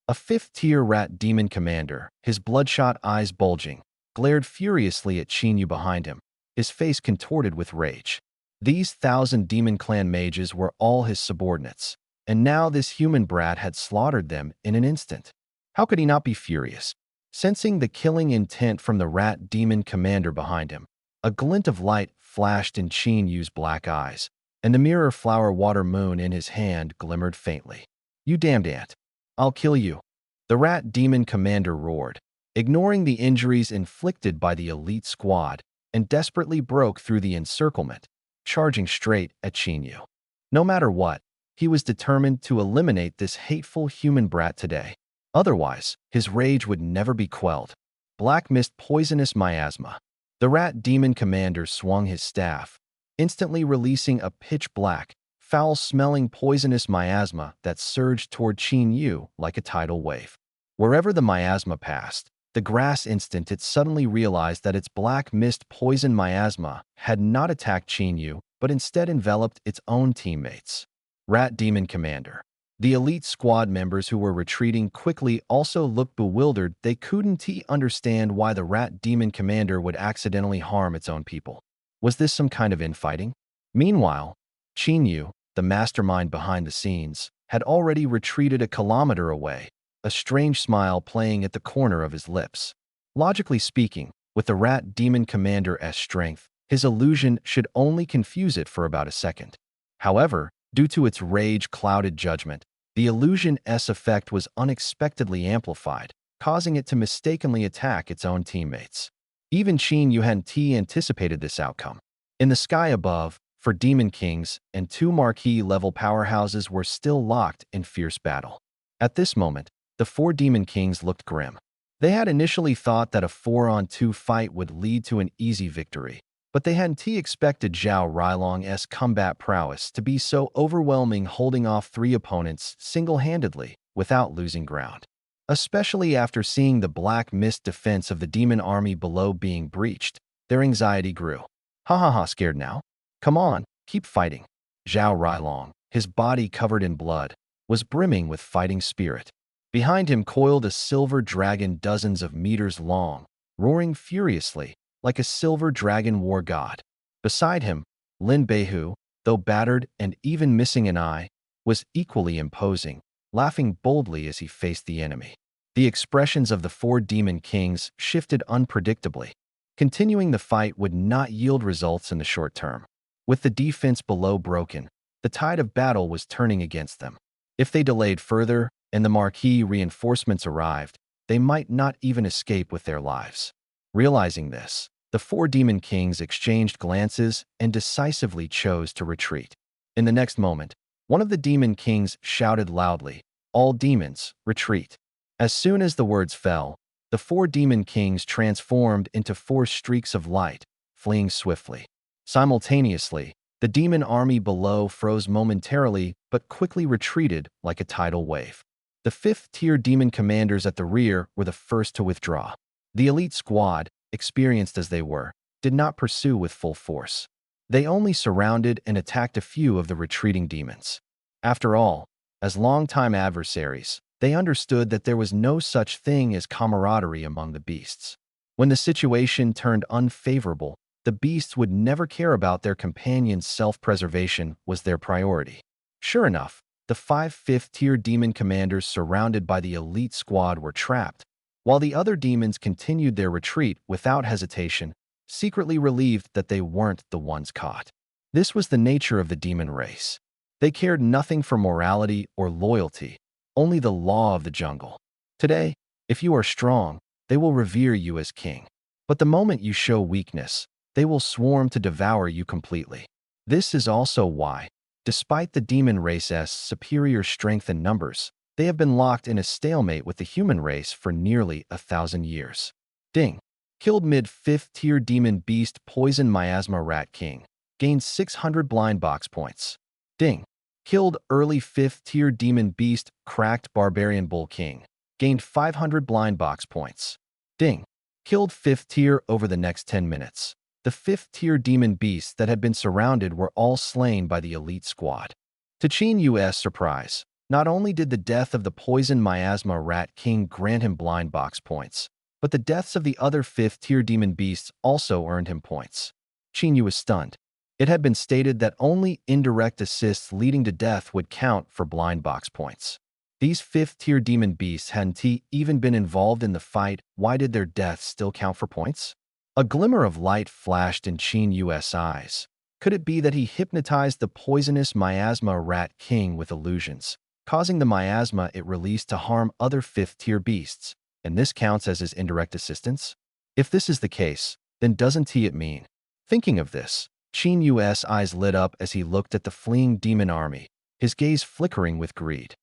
A fifth-tier rat demon commander, his bloodshot eyes bulging, glared furiously at Chinyu behind him, his face contorted with rage. These 1,000 demon clan mages were all his subordinates, and now this human brat had slaughtered them in an instant. How could he not be furious? Sensing the killing intent from the rat demon commander behind him, a glint of light flashed in Chinyu's black eyes, and the mirror flower water moon in his hand glimmered faintly. You damned ant. I'll kill you. The rat demon commander roared, ignoring the injuries inflicted by the elite squad, and desperately broke through the encirclement, charging straight at Chinyu. No matter what, he was determined to eliminate this hateful human brat today. Otherwise, his rage would never be quelled. Black mist poisonous miasma. The rat demon commander swung his staff, instantly releasing a pitch-black, foul-smelling poisonous miasma that surged toward Chinyu like a tidal wave. Wherever the miasma passed, the grass instant it suddenly realized that its black mist poison miasma had not attacked Chinyu, but instead enveloped its own teammates. Rat Demon Commander. The elite squad members who were retreating quickly also looked bewildered. They couldn't understand why the Rat Demon Commander would accidentally harm its own people. Was this some kind of infighting? Meanwhile, Chinyu, the mastermind behind the scenes, had already retreated a kilometer away, a strange smile playing at the corner of his lips. Logically speaking, with the Rat Demon Commander's strength, his illusion should only confuse it for about a second. However, due to its rage-clouded judgment, the illusion's effect was unexpectedly amplified, causing it to mistakenly attack its own teammates. Even Chinyu hadn't anticipated this outcome. In the sky above, for Demon Kings and two marquee-level powerhouses were still locked in fierce battle. At this moment, the four Demon Kings looked grim. They had initially thought that a 4-on-2 fight would lead to an easy victory, but they hadn't expected Zhao Rylong's combat prowess to be so overwhelming, holding off 3 opponents single-handedly without losing ground. Especially after seeing the black mist defense of the demon army below being breached, their anxiety grew. Ha ha ha, scared now? Come on, keep fighting. Zhao Rylong, his body covered in blood, was brimming with fighting spirit. Behind him coiled a silver dragon dozens of meters long, roaring furiously, like a silver dragon war god. Beside him, Lin Beihu, though battered and even missing an eye, was equally imposing, laughing boldly as he faced the enemy. The expressions of the 4 Demon Kings shifted unpredictably. Continuing the fight would not yield results in the short term. With the defense below broken, the tide of battle was turning against them. If they delayed further and the marquee reinforcements arrived, they might not even escape with their lives. Realizing this, the 4 Demon Kings exchanged glances and decisively chose to retreat. In the next moment, one of the Demon Kings shouted loudly, "All demons, retreat." As soon as the words fell, the 4 Demon Kings transformed into 4 streaks of light, fleeing swiftly. Simultaneously, the demon army below froze momentarily but quickly retreated like a tidal wave. The 5th-tier demon commanders at the rear were the first to withdraw. The elite squad, experienced as they were, did not pursue with full force. They only surrounded and attacked a few of the retreating demons. After all, as longtime adversaries, they understood that there was no such thing as camaraderie among the beasts. When the situation turned unfavorable, the beasts would never care about their companions' self-preservation was their priority. Sure enough, the 5 5th-tier demon commanders surrounded by the elite squad were trapped, while the other demons continued their retreat without hesitation, secretly relieved that they weren't the ones caught. This was the nature of the demon race. They cared nothing for morality or loyalty, only the law of the jungle. Today, if you are strong, they will revere you as king. But the moment you show weakness, they will swarm to devour you completely. This is also why, despite the demon race's superior strength and numbers, they have been locked in a stalemate with the human race for nearly 1,000 years. Ding. Killed mid 5th-tier demon beast poison miasma rat king. gained 600 blind box points. Ding. Killed early 5th tier demon beast cracked barbarian bull king, gained 500 blind box points. Ding. Killed 5th tier over the next 10 minutes. The 5th tier demon beasts that had been surrounded were all slain by the elite squad. To Chin Yu's surprise, not only did the death of the poison miasma rat king grant him blind box points, but the deaths of the other 5th tier demon beasts also earned him points. Chin Yu was stunned. It had been stated that only indirect assists leading to death would count for blind box points. These 5th tier demon beasts hadn't even been involved in the fight. Why did their deaths still count for points? A glimmer of light flashed in Chin Yu's eyes. Could it be that he hypnotized the poisonous miasma rat king with illusions, causing the miasma it released to harm other 5th tier beasts, and this counts as his indirect assistance? If this is the case, then doesn't it mean? Thinking of this, Chin Yu's eyes lit up as he looked at the fleeing demon army, his gaze flickering with greed.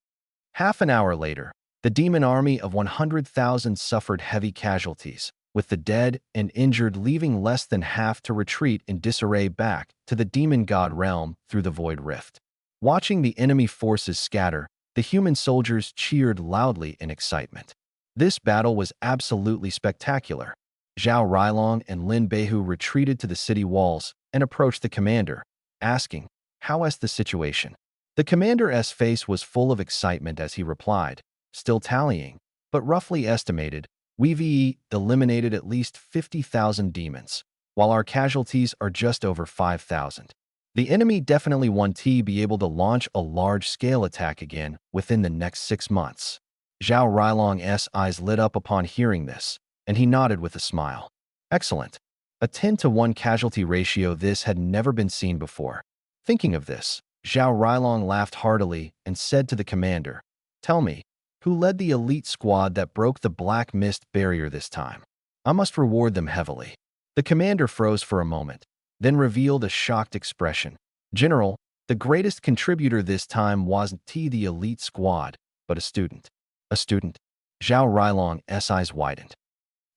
Half an hour later, the demon army of 100,000 suffered heavy casualties, with the dead and injured leaving less than half to retreat in disarray back to the demon god realm through the void rift. Watching the enemy forces scatter, the human soldiers cheered loudly in excitement. This battle was absolutely spectacular. Zhao Railong and Lin Beihu retreated to the city walls and approached the commander, asking, "How is the situation?" The commander's face was full of excitement as he replied, "Still tallying, but roughly estimated, we've eliminated at least 50,000 demons, while our casualties are just over 5,000. The enemy definitely won't be able to launch a large-scale attack again within the next 6 months." Zhao Railong's eyes lit up upon hearing this, and he nodded with a smile. "Excellent. A 10-to-1 casualty ratio, this had never been seen before." Thinking of this, Zhao Railong laughed heartily and said to the commander, "Tell me, who led the elite squad that broke the black mist barrier this time? I must reward them heavily." The commander froze for a moment, then revealed a shocked expression. "General, the greatest contributor this time wasn't the elite squad, but a student." "A student?" Zhao Railong's eyes widened.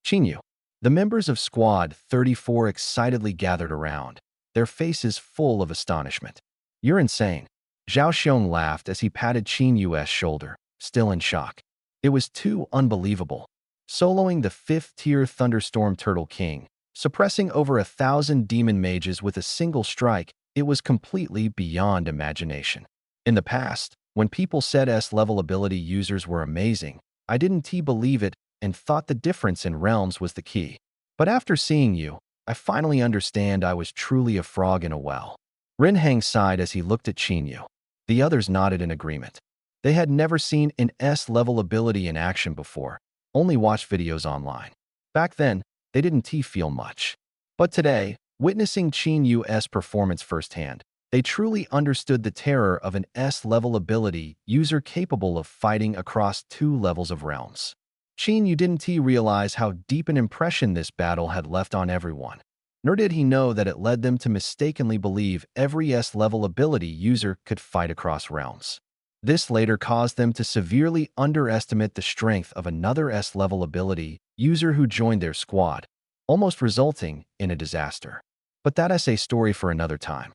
"Chin Yu." The members of Squad 34 excitedly gathered around, their faces full of astonishment. "You're insane." Zhao Xiong laughed as he patted Chin Yu's shoulder, still in shock. It was too unbelievable. Soloing the 5th-tier Thunderstorm Turtle King, suppressing over 1,000 demon mages with a single strike, it was completely beyond imagination. In the past, when people said S-level ability users were amazing, I didn't believe it and thought the difference in realms was the key. But after seeing you, I finally understand I was truly a frog in a well. Rin Hang sighed as he looked at Chin Yu. The others nodded in agreement. They had never seen an S-level ability in action before, only watched videos online. Back then, they didn't feel much. But today, witnessing Chin Yu's performance firsthand, they truly understood the terror of an S-level ability user capable of fighting across 2 levels of realms. Chin Yu didn't realize how deep an impression this battle had left on everyone, nor did he know that it led them to mistakenly believe every S-level ability user could fight across realms. This later caused them to severely underestimate the strength of another S-level ability user who joined their squad, almost resulting in a disaster. But that's a story for another time.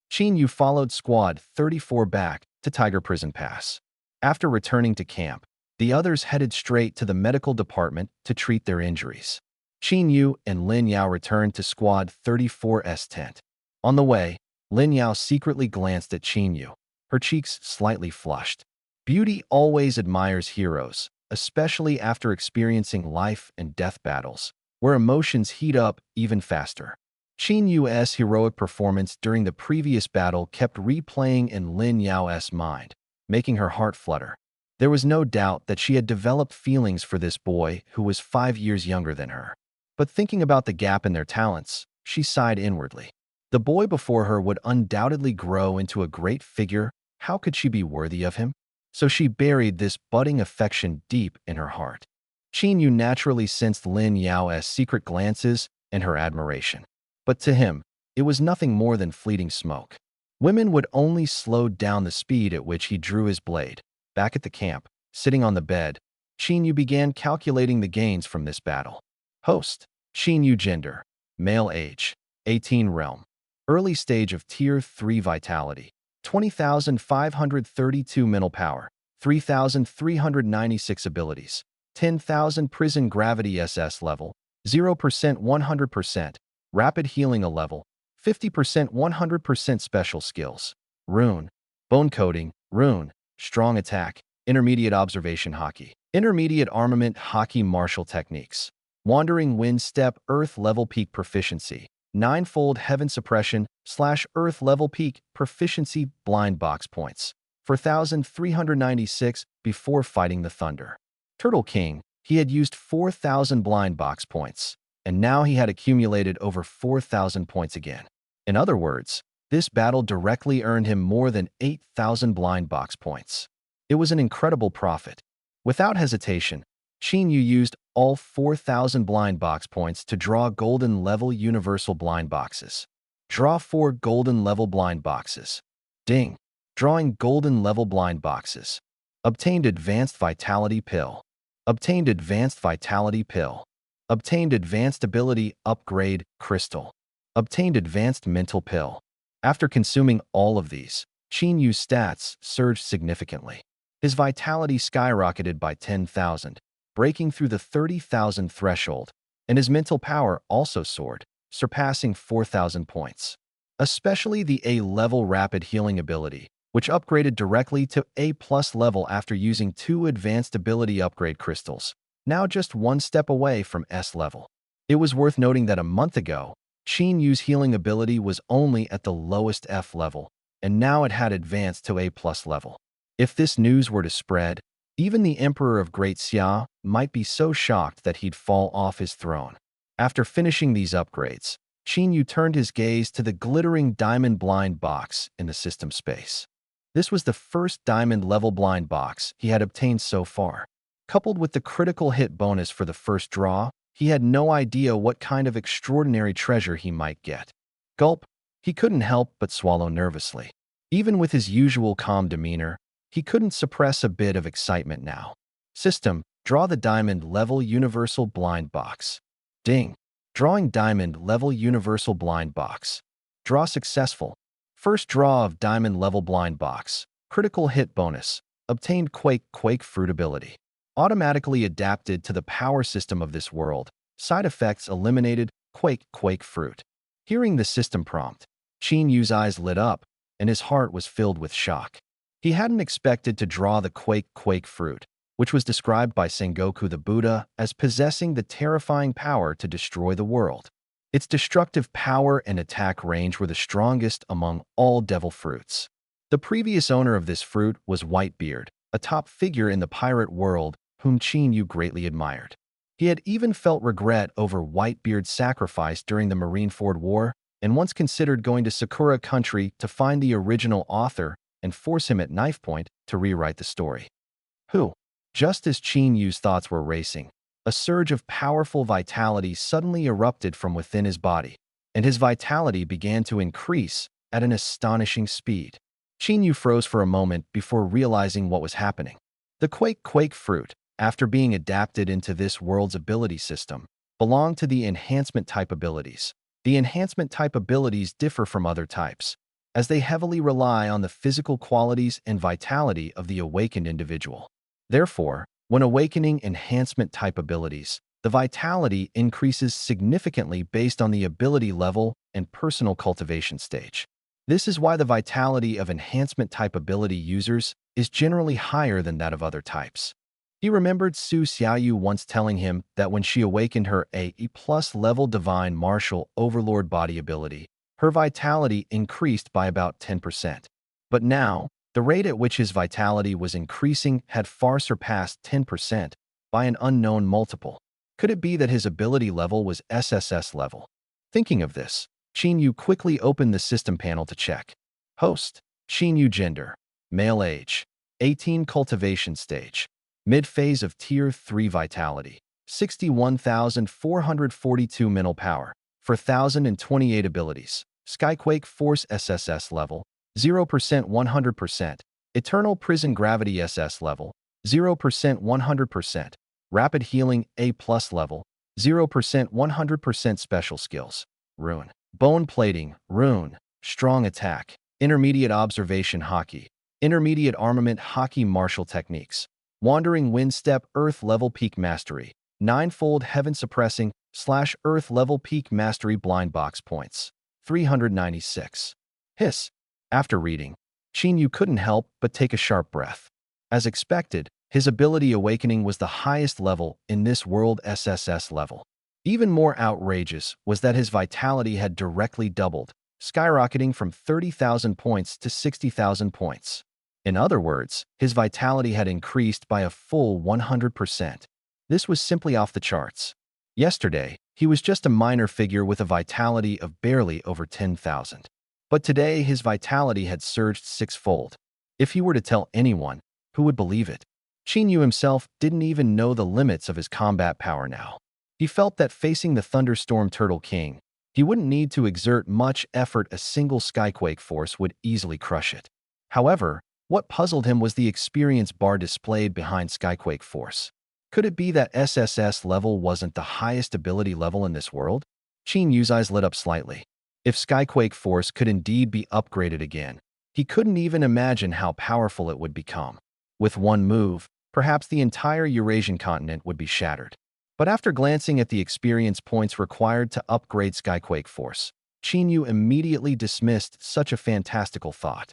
Chin Yu followed Squad 34 back to Tiger Prison Pass. After returning to camp, the others headed straight to the medical department to treat their injuries. Chin Yu and Lin Yao returned to Squad 34's tent. On the way, Lin Yao secretly glanced at Chin Yu, her cheeks slightly flushed. Beauty always admires heroes, especially after experiencing life and death battles, where emotions heat up even faster. Chin Yu's heroic performance during the previous battle kept replaying in Lin Yao's mind, making her heart flutter. There was no doubt that she had developed feelings for this boy who was 5 years younger than her. But thinking about the gap in their talents, she sighed inwardly. The boy before her would undoubtedly grow into a great figure. How could she be worthy of him? So she buried this budding affection deep in her heart. Chin Yu naturally sensed Lin Yao's secret glances and her admiration. But to him, it was nothing more than fleeting smoke. Women would only slow down the speed at which he drew his blade. Back at the camp, sitting on the bed, Chin Yu began calculating the gains from this battle. Host: Chin Yu. Gender: male. Age: 18. Realm: Early stage of Tier 3 vitality. 20,532 mental power. 3,396 abilities. 10,000 prison gravity SS level. 0% 100%. Rapid healing a level. 50% 100% special skills. Rune. Bone coating. Rune. Strong attack. Intermediate observation hockey. Intermediate armament hockey martial techniques. Wandering wind step earth level peak proficiency. Ninefold heaven suppression / earth level peak proficiency blind box points. 4,396 before fighting the thunder. Turtle King. He had used 4,000 blind box points, and now he had accumulated over 4,000 points again. In other words, this battle directly earned him more than 8,000 blind box points. It was an incredible profit. Without hesitation, Qin Yu used all 4,000 blind box points to draw golden level universal blind boxes. Draw 4 golden level blind boxes. Ding. Drawing golden level blind boxes. Obtained advanced vitality pill. Obtained advanced vitality pill. Obtained advanced ability upgrade crystal. Obtained advanced mental pill. After consuming all of these, Qin Yu's stats surged significantly. His vitality skyrocketed by 10,000, breaking through the 30,000 threshold, and his mental power also soared, surpassing 4,000 points. Especially the A-level rapid healing ability, which upgraded directly to A+ level after using 2 advanced ability upgrade crystals, now just one step away from S level. It was worth noting that a month ago, Qin Yu's healing ability was only at the lowest F level, and now it had advanced to A+ level. If this news were to spread, even the Emperor of Great Xia might be so shocked that he'd fall off his throne. After finishing these upgrades, Qin Yu turned his gaze to the glittering diamond blind box in the system space. This was the first diamond-level blind box he had obtained so far. Coupled with the critical hit bonus for the first draw, he had no idea what kind of extraordinary treasure he might get. Gulp, he couldn't help but swallow nervously. Even with his usual calm demeanor, he couldn't suppress a bit of excitement now. System, draw the diamond-level universal blind box. Ding. Drawing diamond-level universal blind box. Draw successful. First draw of diamond-level blind box. Critical hit bonus. Obtained Quake fruit ability. Automatically adapted to the power system of this world. Side effects eliminated. Quake fruit. Hearing the system prompt, Qin Yu's eyes lit up, and his heart was filled with shock. He hadn't expected to draw the Quake fruit, which was described by Sengoku the Buddha as possessing the terrifying power to destroy the world. Its destructive power and attack range were the strongest among all devil fruits. The previous owner of this fruit was Whitebeard, a top figure in the pirate world whom Qin Yu greatly admired. He had even felt regret over Whitebeard's sacrifice during the Marineford War and once considered going to Sakura country to find the original author and force him at knife point to rewrite the story. Just as Qin Yu's thoughts were racing, a surge of powerful vitality suddenly erupted from within his body, and his vitality began to increase at an astonishing speed. Qin Yu froze for a moment before realizing what was happening. The Quake fruit, after being adapted into this world's ability system, belonged to the enhancement type abilities. The enhancement type abilities differ from other types, as they heavily rely on the physical qualities and vitality of the awakened individual. Therefore, when awakening enhancement type abilities, the vitality increases significantly based on the ability level and personal cultivation stage. This is why the vitality of enhancement type ability users is generally higher than that of other types. He remembered Su Xiaoyu once telling him that when she awakened her A+ level Divine Martial Overlord body ability, her vitality increased by about 10%. But now, the rate at which his vitality was increasing had far surpassed 10% by an unknown multiple. Could it be that his ability level was SSS level? Thinking of this, Qin Yu quickly opened the system panel to check. Host, Qin Yu gender, male age, 18 cultivation stage, mid-phase of Tier 3 vitality, 61,442 mental power, 4,028 abilities, Skyquake Force SSS level, 0% 100%, Eternal Prison Gravity SS level, 0% 100%, Rapid Healing A+ level, 0% 100% Special Skills, Rune. Bone plating, rune, strong attack, intermediate observation hockey, intermediate armament hockey martial techniques, wandering wind step earth level peak mastery, ninefold heaven suppressing / earth level peak mastery blind box points, 396. Hiss. After reading, Qin Yu couldn't help but take a sharp breath. As expected, his ability awakening was the highest level in this world SSS level. Even more outrageous was that his vitality had directly doubled, skyrocketing from 30,000 points to 60,000 points. In other words, his vitality had increased by a full 100%. This was simply off the charts. Yesterday, he was just a minor figure with a vitality of barely over 10,000. But today, his vitality had surged sixfold. If he were to tell anyone, who would believe it? Qin Yu himself didn't even know the limits of his combat power now. He felt that facing the Thunderstorm Turtle King, he wouldn't need to exert much effort. A single Skyquake force would easily crush it. However, what puzzled him was the experience bar displayed behind Skyquake force. Could it be that SSS level wasn't the highest ability level in this world? Qin Yu's eyes lit up slightly. If Skyquake force could indeed be upgraded again, he couldn't even imagine how powerful it would become. With one move, perhaps the entire Eurasian continent would be shattered. But after glancing at the experience points required to upgrade Skyquake force, Qin Yu immediately dismissed such a fantastical thought.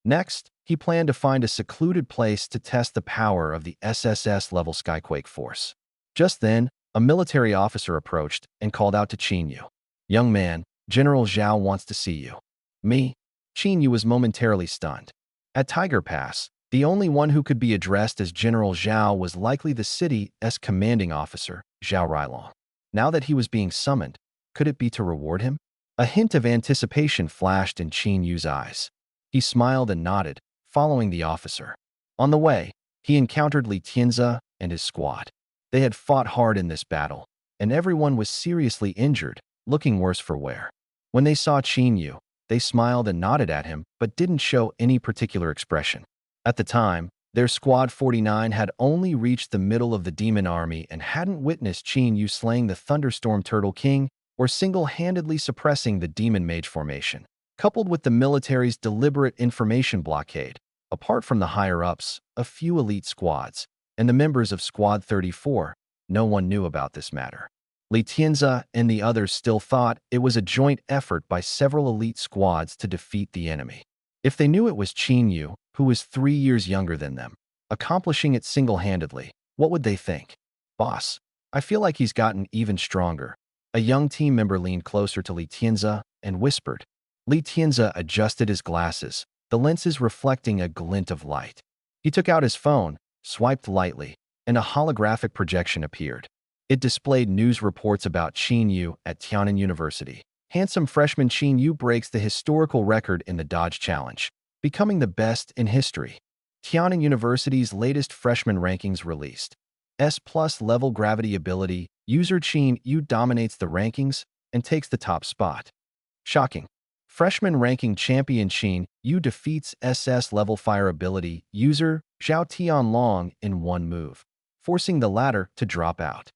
Next, he planned to find a secluded place to test the power of the SSS-level Skyquake force. Just then, a military officer approached and called out to Qin Yu. "Young man, General Zhao wants to see you." "Me?" Qin Yu was momentarily stunned. At Tiger Pass, the only one who could be addressed as General Zhao was likely the city's commanding officer, Zhao Railong. Now that he was being summoned, could it be to reward him? A hint of anticipation flashed in Qin Yu's eyes. He smiled and nodded, following the officer. On the way, he encountered Li Tianzi and his squad. They had fought hard in this battle, and everyone was seriously injured, looking worse for wear. When they saw Qin Yu, they smiled and nodded at him but didn't show any particular expression. At the time, their Squad 49 had only reached the middle of the demon army and hadn't witnessed Qin Yu slaying the Thunderstorm Turtle King or single-handedly suppressing the Demon Mage formation. Coupled with the military's deliberate information blockade, apart from the higher-ups, a few elite squads, and the members of Squad 34, no one knew about this matter. Li Tianzi and the others still thought it was a joint effort by several elite squads to defeat the enemy. If they knew it was Qin Yu, who was 3 years younger than them, accomplishing it single-handedly, what would they think? "Boss, I feel like he's gotten even stronger." A young team member leaned closer to Li Tianzi and whispered. Li Tianzi adjusted his glasses, the lenses reflecting a glint of light. He took out his phone, swiped lightly, and a holographic projection appeared. It displayed news reports about Qin Yu at Tiannan University. Handsome freshman Qin Yu breaks the historical record in the Dodge Challenge, becoming the best in history. Tiannan University's latest freshman rankings released. S+ level gravity ability, user Qin Yu dominates the rankings and takes the top spot. Shocking. Freshman ranking champion Qin Yu defeats SS level fire ability user Zhao Tianlong in one move, forcing the latter to drop out.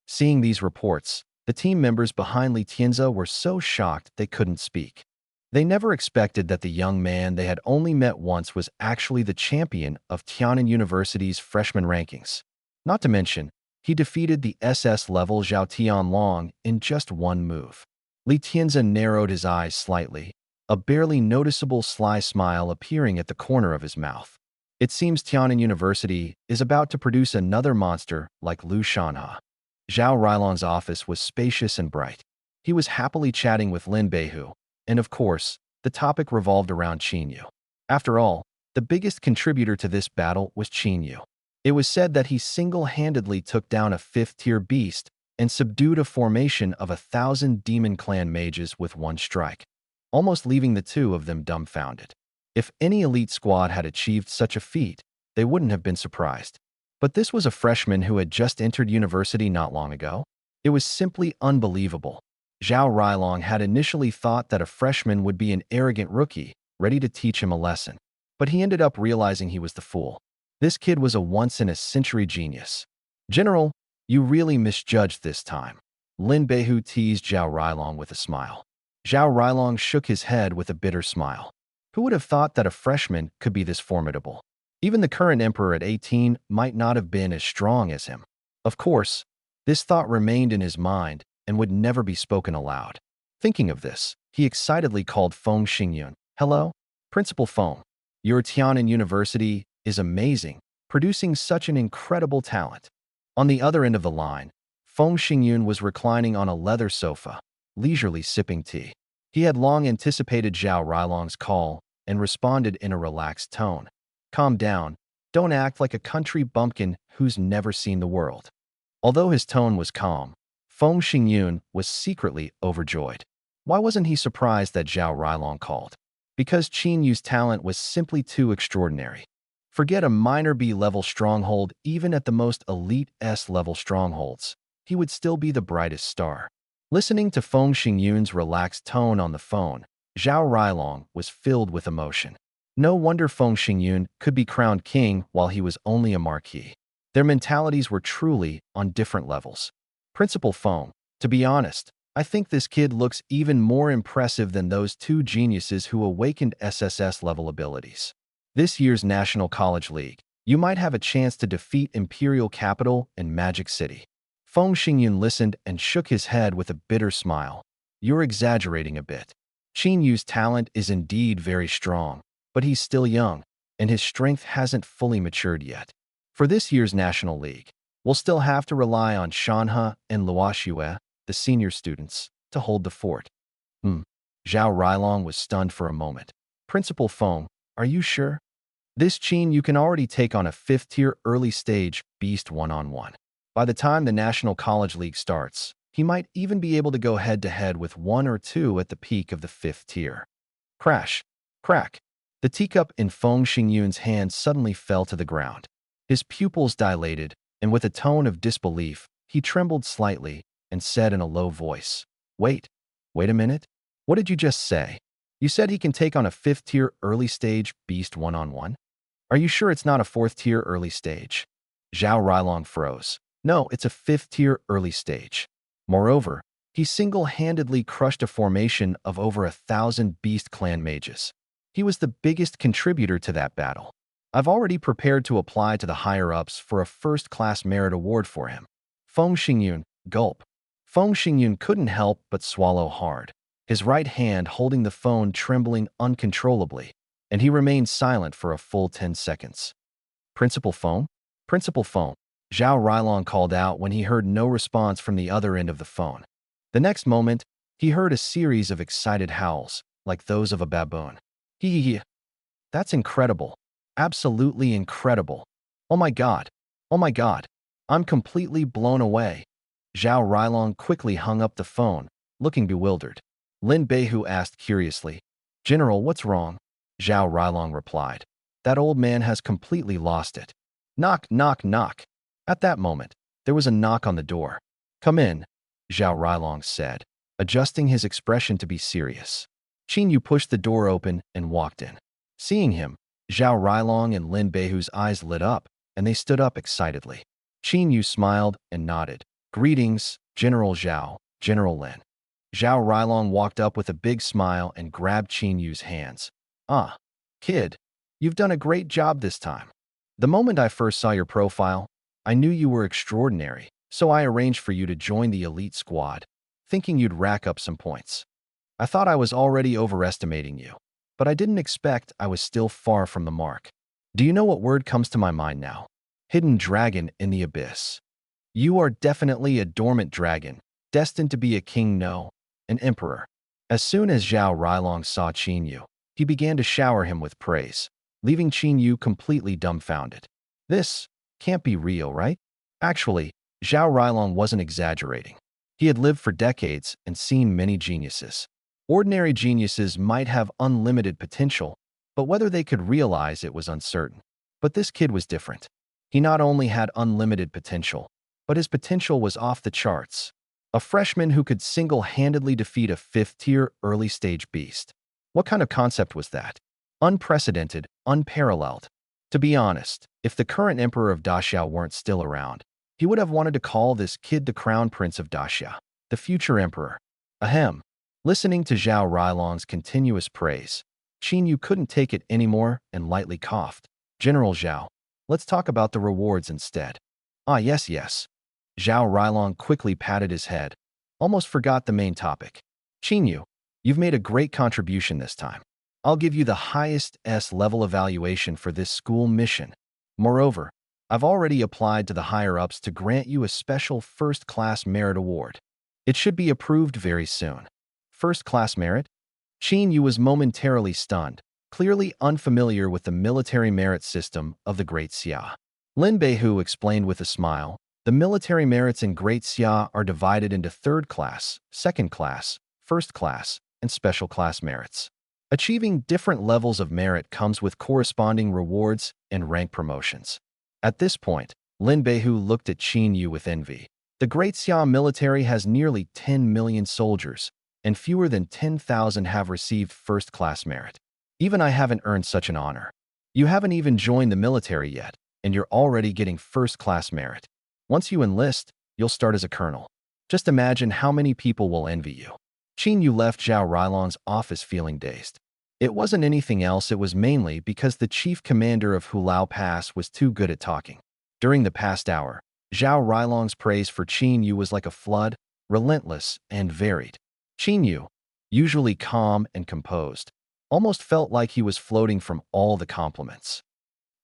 Seeing these reports, the team members behind Li Tianzi were so shocked they couldn't speak. They never expected that the young man they had only met once was actually the champion of Tiannan University's freshman rankings. Not to mention, he defeated the SS level Zhao Tianlong in just one move. Li Tianzi narrowed his eyes slightly, a barely noticeable sly smile appearing at the corner of his mouth. It seems Tiannan University is about to produce another monster like Lu Shanha. Zhao Railong's office was spacious and bright. He was happily chatting with Lin Beihu, and of course, the topic revolved around Qin Yu. After all, the biggest contributor to this battle was Qin Yu. It was said that he single-handedly took down a 5th-tier beast and subdued a formation of 1,000 demon clan mages with one strike, almost leaving the two of them dumbfounded. If any elite squad had achieved such a feat, they wouldn't have been surprised. But this was a freshman who had just entered university not long ago. It was simply unbelievable. Zhao Railong had initially thought that a freshman would be an arrogant rookie, ready to teach him a lesson. But he ended up realizing he was the fool. This kid was a once-in-a-century genius. "General, you really misjudged this time." Lin Beihu teased Zhao Railong with a smile. Zhao Rilong shook his head with a bitter smile. Who would have thought that a freshman could be this formidable? Even the current emperor at 18 might not have been as strong as him. Of course, this thought remained in his mind and would never be spoken aloud. Thinking of this, he excitedly called Feng Xingyun. Hello? Principal Feng. Your Tianan University is amazing, producing such an incredible talent. On the other end of the line, Feng Xingyun was reclining on a leather sofa, leisurely sipping tea. He had long anticipated Zhao Rilong's call and responded in a relaxed tone. Calm down. Don't act like a country bumpkin who's never seen the world. Although his tone was calm, Feng Xingyun was secretly overjoyed. Why wasn't he surprised that Zhao Rilong called? Because Qin Yu's talent was simply too extraordinary. Forget a minor B-level stronghold, even at the most elite S-level strongholds, he would still be the brightest star. Listening to Feng Xingyun's relaxed tone on the phone, Zhao Rilong was filled with emotion. No wonder Feng Xingyun could be crowned king while he was only a marquis. Their mentalities were truly on different levels. Principal Feng, to be honest, I think this kid looks even more impressive than those two geniuses who awakened SSS-level abilities. This year's National College League, you might have a chance to defeat Imperial Capital and Magic City. Feng Xingyun listened and shook his head with a bitter smile. You're exaggerating a bit. Qin Yu's talent is indeed very strong, but he's still young, and his strength hasn't fully matured yet. For this year's National League, we'll still have to rely on Shanhe and Luoxue, the senior students, to hold the fort. Zhao Rilong was stunned for a moment. Principal Feng, are you sure? This Qin you can already take on a 5th-tier early-stage beast one-on-one. By the time the National College League starts, he might even be able to go head-to-head with 1 or 2 at the peak of the 5th tier. Crash! Crack! The teacup in Feng Xingyun's hand suddenly fell to the ground. His pupils dilated, and with a tone of disbelief, he trembled slightly and said in a low voice, wait a minute? What did you just say? You said he can take on a 5th-tier early-stage beast one-on-one? Are you sure it's not a 4th-tier early stage? Zhao Rilong froze. No, it's a 5th-tier early stage. Moreover, he single-handedly crushed a formation of over 1,000 Beast Clan mages. He was the biggest contributor to that battle. I've already prepared to apply to the higher-ups for a first-class merit award for him. Feng Xingyun, gulp. Feng Xingyun couldn't help but swallow hard, his right hand holding the phone trembling uncontrollably, and he remained silent for a full 10 seconds. Principal Feng? Principal Feng, Zhao Rilong called out when he heard no response from the other end of the phone. The next moment, he heard a series of excited howls, like those of a baboon. Hee. That's incredible. Absolutely incredible. Oh my God. Oh my God. I'm completely blown away. Zhao Rilong quickly hung up the phone, looking bewildered. Lin Beihu asked curiously, General, what's wrong? Zhao Rilong replied, that old man has completely lost it. Knock, knock, knock. At that moment, there was a knock on the door. Come in, Zhao Rilong said, adjusting his expression to be serious. Qin Yu pushed the door open and walked in. Seeing him, Zhao Rilong and Lin Beihu's eyes lit up, and they stood up excitedly. Qin Yu smiled and nodded. Greetings, General Zhao, General Lin. Zhao Rilong walked up with a big smile and grabbed Qin Yu's hands. Ah, kid, you've done a great job this time. The moment I first saw your profile, I knew you were extraordinary, so I arranged for you to join the elite squad, thinking you'd rack up some points. I thought I was already overestimating you, but I didn't expect I was still far from the mark. Do you know what word comes to my mind now? Hidden dragon in the abyss. You are definitely a dormant dragon, destined to be a king, no, an emperor. As soon as Zhao Rilong saw Qin Yu, he began to shower him with praise, leaving Qin Yu completely dumbfounded. This can't be real, right? Actually, Zhao Rilong wasn't exaggerating. He had lived for decades and seen many geniuses. Ordinary geniuses might have unlimited potential, but whether they could realize it was uncertain. But this kid was different. He not only had unlimited potential, but his potential was off the charts. A freshman who could single-handedly defeat a 5th-tier early-stage beast. What kind of concept was that? Unprecedented, unparalleled. To be honest, if the current emperor of Daxia weren't still around, he would have wanted to call this kid the crown prince of Daxia, the future emperor. Ahem. Listening to Zhao Rilong's continuous praise, Qin Yu couldn't take it anymore and lightly coughed. General Zhao, let's talk about the rewards instead. Ah, yes, yes. Zhao Rilong quickly patted his head. Almost forgot the main topic. Qin Yu, you've made a great contribution this time. I'll give you the highest S-level evaluation for this school mission. Moreover, I've already applied to the higher-ups to grant you a special first-class merit award. It should be approved very soon. First-class merit? Qin Yu was momentarily stunned, clearly unfamiliar with the military merit system of the Great Xia. Lin Beihu explained with a smile, the military merits in Great Xia are divided into third class, second class, first class, and special class merits. Achieving different levels of merit comes with corresponding rewards and rank promotions. At this point, Lin Beihu looked at Qin Yu with envy. The Great Xia military has nearly 10 million soldiers, and fewer than 10,000 have received first-class merit. Even I haven't earned such an honor. You haven't even joined the military yet, and you're already getting first-class merit. Once you enlist, you'll start as a colonel. Just imagine how many people will envy you. Qin Yu left Zhao Rilong's office feeling dazed. It wasn't anything else, it was mainly because the chief commander of Hulao Pass was too good at talking. During the past hour, Zhao Rilong's praise for Qin Yu was like a flood, relentless and varied. Qin Yu, usually calm and composed, almost felt like he was floating from all the compliments.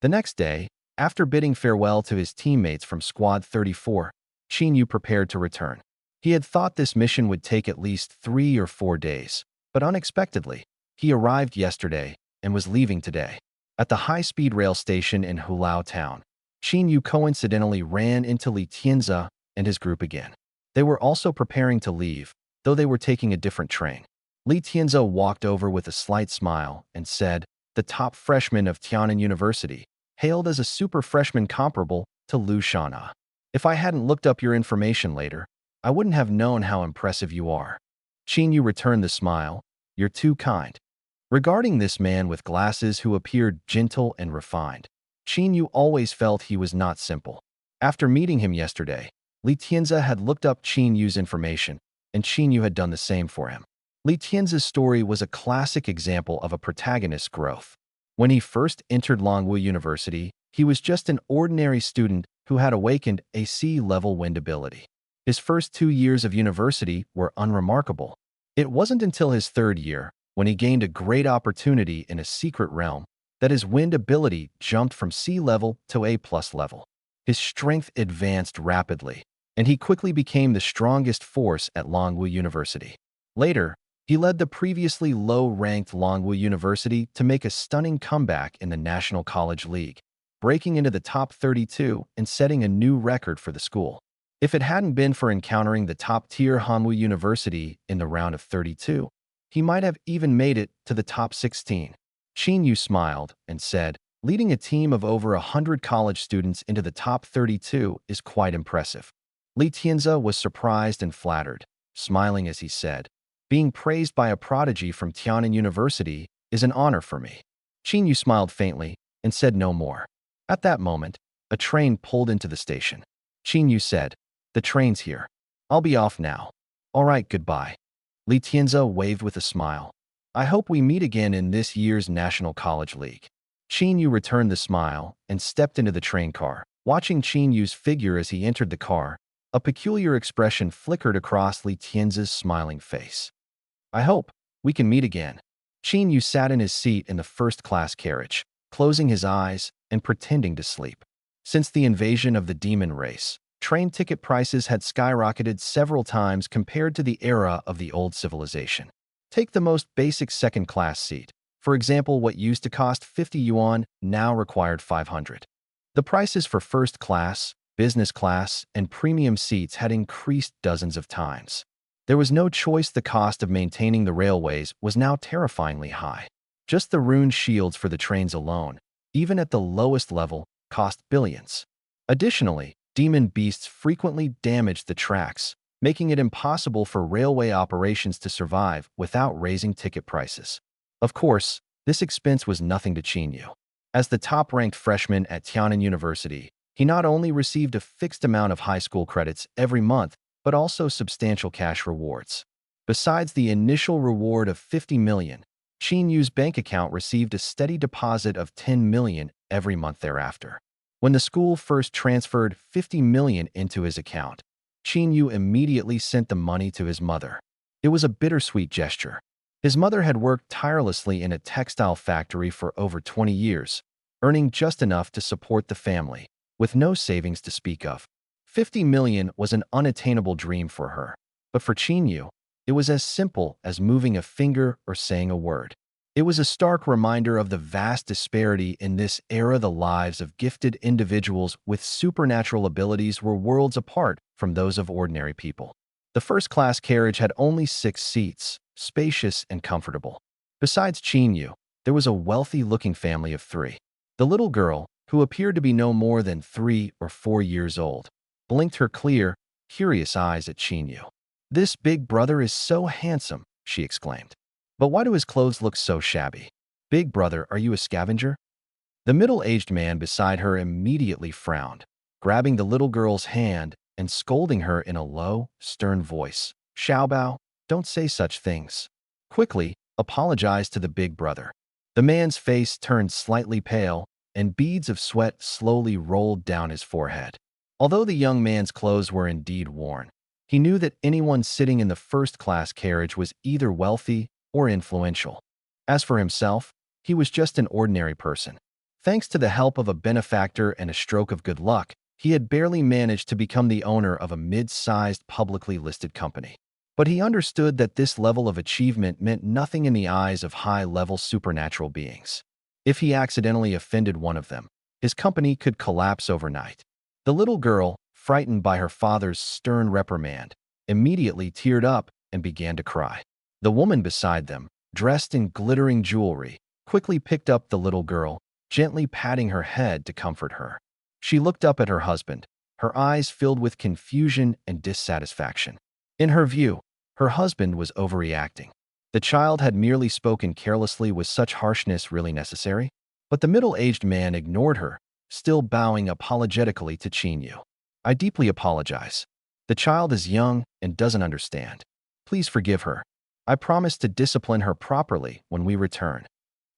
The next day, after bidding farewell to his teammates from Squad 34, Qin Yu prepared to return. He had thought this mission would take at least 3 or 4 days, but unexpectedly, he arrived yesterday and was leaving today. At the high-speed rail station in Hulao town, Qin Yu coincidentally ran into Li Tianzi and his group again. They were also preparing to leave, though they were taking a different train. Li Tianzi walked over with a slight smile and said, the top freshman of Tiananmen University, hailed as a super freshman comparable to Lu Shana. If I hadn't looked up your information later, I wouldn't have known how impressive you are. Qin Yu returned the smile. You're too kind. Regarding this man with glasses who appeared gentle and refined, Qin Yu always felt he was not simple. After meeting him yesterday, Li Tianzi had looked up Qin Yu's information, and Qin Yu had done the same for him. Li Tianzi's story was a classic example of a protagonist's growth. When he first entered Longwu University, he was just an ordinary student who had awakened a C-level wind ability. His first 2 years of university were unremarkable. It wasn't until his 3rd year, when he gained a great opportunity in a secret realm, that his wind ability jumped from C-level to A+ level. His strength advanced rapidly, and he quickly became the strongest force at Longwu University. Later, he led the previously low-ranked Longwu University to make a stunning comeback in the National College League, breaking into the top 32 and setting a new record for the school. If it hadn't been for encountering the top-tier Hanwoo University in the round of 32, he might have even made it to the top 16. Qin Yu smiled and said, leading a team of over 100 college students into the top 32 is quite impressive. Li Tianzi was surprised and flattered, smiling as he said, being praised by a prodigy from Tiananmen University is an honor for me. Qin Yu smiled faintly and said no more. At that moment, a train pulled into the station. Qin Yu said, the train's here. I'll be off now. All right, goodbye. Li Tianzi waved with a smile. I hope we meet again in this year's National College League. Qin Yu returned the smile and stepped into the train car. Watching Qin Yu's figure as he entered the car, a peculiar expression flickered across Li Tianzi's smiling face. I hope we can meet again. Qin Yu sat in his seat in the first-class carriage, closing his eyes and pretending to sleep. Since the invasion of the demon race, train ticket prices had skyrocketed several times compared to the era of the old civilization. Take the most basic second-class seat. For example, what used to cost 50 yuan now required 500. The prices for first class, business class, and premium seats had increased dozens of times. There was no choice. The cost of maintaining the railways was now terrifyingly high. Just the rune shields for the trains alone, even at the lowest level, cost billions. Additionally, demon beasts frequently damaged the tracks, making it impossible for railway operations to survive without raising ticket prices. Of course, this expense was nothing to Qin Yu. As the top-ranked freshman at Tiananmen University, he not only received a fixed amount of high school credits every month, but also substantial cash rewards. Besides the initial reward of 50 million, Qin Yu's bank account received a steady deposit of 10 million every month thereafter. When the school first transferred 50 million into his account, Qin Yu immediately sent the money to his mother. It was a bittersweet gesture. His mother had worked tirelessly in a textile factory for over 20 years, earning just enough to support the family, with no savings to speak of. 50 million was an unattainable dream for her, but for Qin Yu, it was as simple as moving a finger or saying a word. It was a stark reminder of the vast disparity in this era. The lives of gifted individuals with supernatural abilities were worlds apart from those of ordinary people. The first-class carriage had only 6 seats, spacious and comfortable. Besides Qin Yu, there was a wealthy-looking family of 3. The little girl, who appeared to be no more than 3 or 4 years old, blinked her clear, curious eyes at Qin Yu. "This big brother is so handsome," she exclaimed. "But why do his clothes look so shabby? Big brother, are you a scavenger?" The middle-aged man beside her immediately frowned, grabbing the little girl's hand and scolding her in a low, stern voice. "Xiaobao, don't say such things." Quickly, apologize to the big brother. The man's face turned slightly pale, and beads of sweat slowly rolled down his forehead. Although the young man's clothes were indeed worn, he knew that anyone sitting in the first-class carriage was either wealthy or influential. As for himself, he was just an ordinary person. Thanks to the help of a benefactor and a stroke of good luck, he had barely managed to become the owner of a mid-sized publicly listed company. But he understood that this level of achievement meant nothing in the eyes of high-level supernatural beings. If he accidentally offended one of them, his company could collapse overnight. The little girl, frightened by her father's stern reprimand, immediately teared up and began to cry. The woman beside them, dressed in glittering jewelry, quickly picked up the little girl, gently patting her head to comfort her. She looked up at her husband, her eyes filled with confusion and dissatisfaction. In her view, her husband was overreacting. The child had merely spoken carelessly. Was such harshness really necessary? But the middle-aged man ignored her, still bowing apologetically to Qin Yu. "I deeply apologize. The child is young and doesn't understand. Please forgive her. I promise to discipline her properly when we return."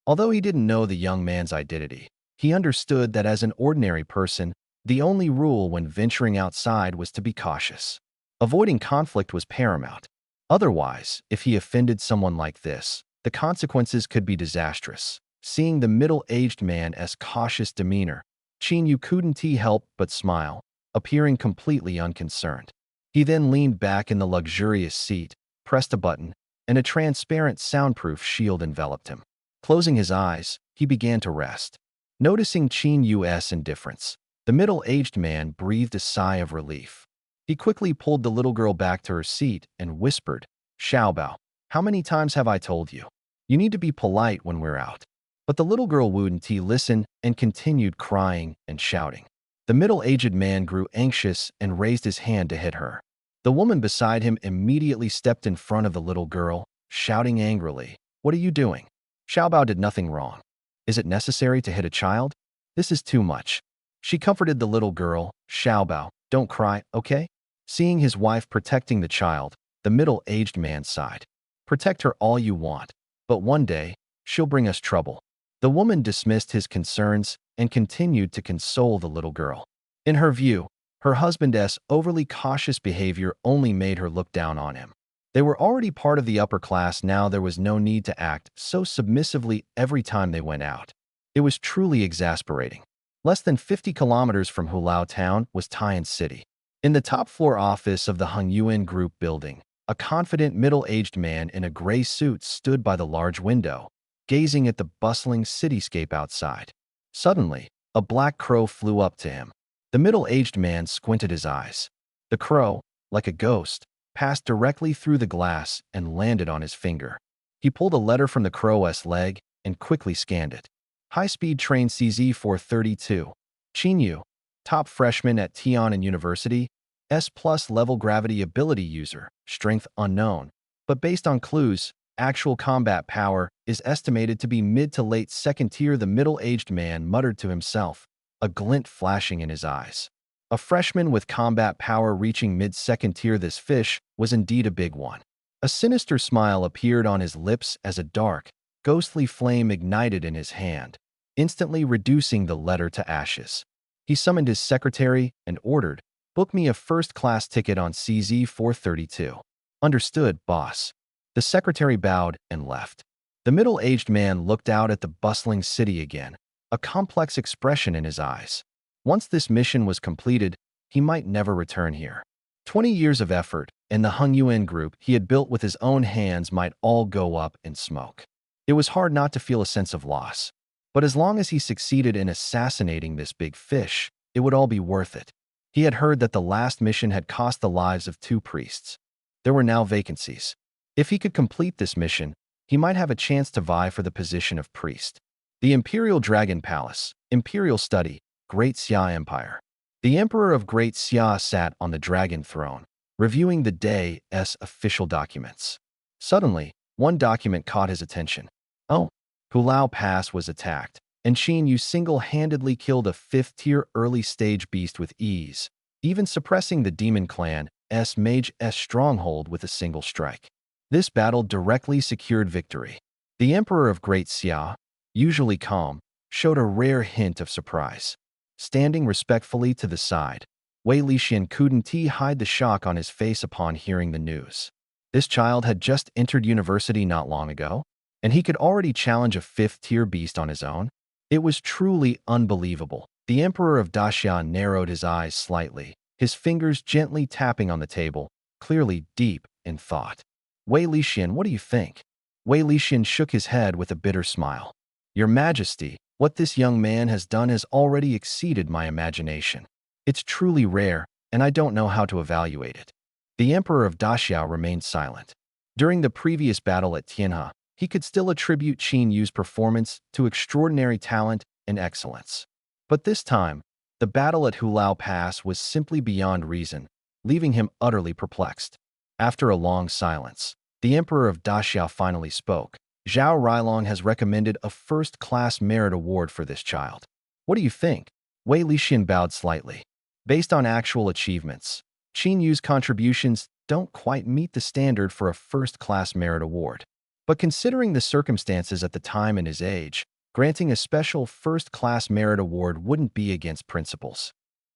Although he didn't know the young man's identity, he understood that as an ordinary person, the only rule when venturing outside was to be cautious. Avoiding conflict was paramount. Otherwise, if he offended someone like this, the consequences could be disastrous. Seeing the middle-aged man's cautious demeanor, Qin Yu couldn't help but smile, appearing completely unconcerned. He then leaned back in the luxurious seat, pressed a button, and a transparent soundproof shield enveloped him. Closing his eyes, he began to rest. Noticing Qin Yu's indifference, the middle-aged man breathed a sigh of relief. He quickly pulled the little girl back to her seat and whispered, "Xiaobao, how many times have I told you? You need to be polite when we're out." But the little girl wouldn't listen and continued crying and shouting. The middle-aged man grew anxious and raised his hand to hit her. The woman beside him immediately stepped in front of the little girl, shouting angrily, "What are you doing? Xiaobao did nothing wrong. Is it necessary to hit a child? This is too much." She comforted the little girl, "Xiaobao, don't cry, okay?" Seeing his wife protecting the child, the middle-aged man sighed. "Protect her all you want, but one day, she'll bring us trouble." The woman dismissed his concerns and continued to console the little girl. In her view, her husband's overly cautious behavior only made her look down on him. They were already part of the upper class. Now there was no need to act so submissively every time they went out. It was truly exasperating. Less than 50 kilometers from Hulao town was Tian City. In the top-floor office of the Hongyuan Group building, a confident middle-aged man in a gray suit stood by the large window, gazing at the bustling cityscape outside. Suddenly, a black crow flew up to him. The middle-aged man squinted his eyes. The crow, like a ghost, passed directly through the glass and landed on his finger. He pulled a letter from the crow's leg and quickly scanned it. "High-speed train CZ-432. Qin Yu, top freshman at Tian'an University, S+ level gravity ability user, strength unknown. But based on clues, actual combat power is estimated to be mid to late second tier." The middle-aged man muttered to himself, a glint flashing in his eyes. A freshman with combat power reaching mid-second tier. This fish was indeed a big one. A sinister smile appeared on his lips as a dark, ghostly flame ignited in his hand, instantly reducing the letter to ashes. He summoned his secretary and ordered, "Book me a first-class ticket on CZ 432. Understood, boss." The secretary bowed and left. The middle-aged man looked out at the bustling city again, a complex expression in his eyes. Once this mission was completed, he might never return here. 20 years of effort and the Hungyuan group he had built with his own hands might all go up in smoke. It was hard not to feel a sense of loss. But as long as he succeeded in assassinating this big fish, it would all be worth it. He had heard that the last mission had cost the lives of 2 priests. There were now vacancies. If he could complete this mission, he might have a chance to vie for the position of priest. The Imperial Dragon Palace, Imperial Study, Great Xia Empire. The Emperor of Great Xia sat on the dragon throne, reviewing the day's official documents. Suddenly, one document caught his attention. Oh, Hulao Pass was attacked, and Qin Yu single-handedly killed a 5th-tier early-stage beast with ease, even suppressing the Demon Clan's mage's stronghold with a single strike. This battle directly secured victory. The Emperor of Great Xia, usually calm, showed a rare hint of surprise. Standing respectfully to the side, Wei Lixian couldn't hide the shock on his face upon hearing the news. This child had just entered university not long ago, and he could already challenge a 5th-tier beast on his own? It was truly unbelievable. The Emperor of Daxian narrowed his eyes slightly, his fingers gently tapping on the table, clearly deep in thought. "Wei Lixian, what do you think?" Wei Lixian shook his head with a bitter smile. "Your Majesty, what this young man has done has already exceeded my imagination. It's truly rare, and I don't know how to evaluate it." The Emperor of Daxiao remained silent. During the previous battle at Tianhe, he could still attribute Qin Yu's performance to extraordinary talent and excellence. But this time, the battle at Hulao Pass was simply beyond reason, leaving him utterly perplexed. After a long silence, the Emperor of Daxiao finally spoke. "Zhao Rilong has recommended a first-class merit award for this child. What do you think?" Wei Lixian bowed slightly. Based on actual achievements, Qin Yu's contributions don't quite meet the standard for a first-class merit award. But considering the circumstances at the time and his age, granting a special first-class merit award wouldn't be against principles.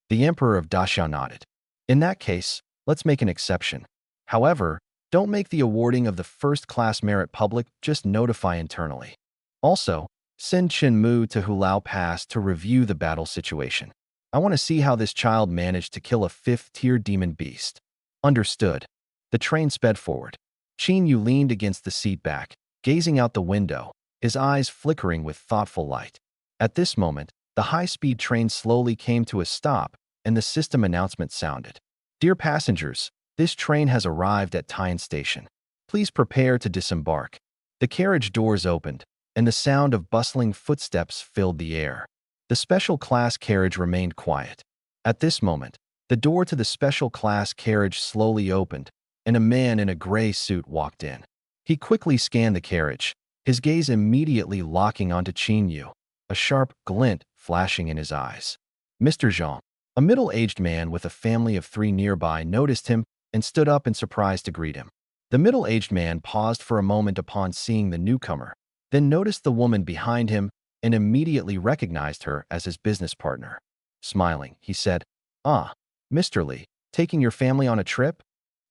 The Emperor of Daxiao nodded. "In that case, let's make an exception. However, don't make the awarding of the first-class merit public, just notify internally. Also, send Chen Mu to Hulao Pass to review the battle situation. I want to see how this child managed to kill a 5th-tier demon beast." Understood. The train sped forward. Qin Yu leaned against the seat back, gazing out the window, his eyes flickering with thoughtful light. At this moment, the high-speed train slowly came to a stop, and the system announcement sounded. "Dear passengers, this train has arrived at Tian Station. Please prepare to disembark." The carriage doors opened, and the sound of bustling footsteps filled the air. The special class carriage remained quiet. At this moment, the door to the special class carriage slowly opened, and a man in a gray suit walked in. He quickly scanned the carriage, his gaze immediately locking onto Qin Yu, a sharp glint flashing in his eyes. "Mr. Zhang." A middle-aged man with a family of 3 nearby noticed him and stood up in surprise to greet him. The middle-aged man paused for a moment upon seeing the newcomer, then noticed the woman behind him and immediately recognized her as his business partner. Smiling, he said, "Ah, Mr. Li, taking your family on a trip?"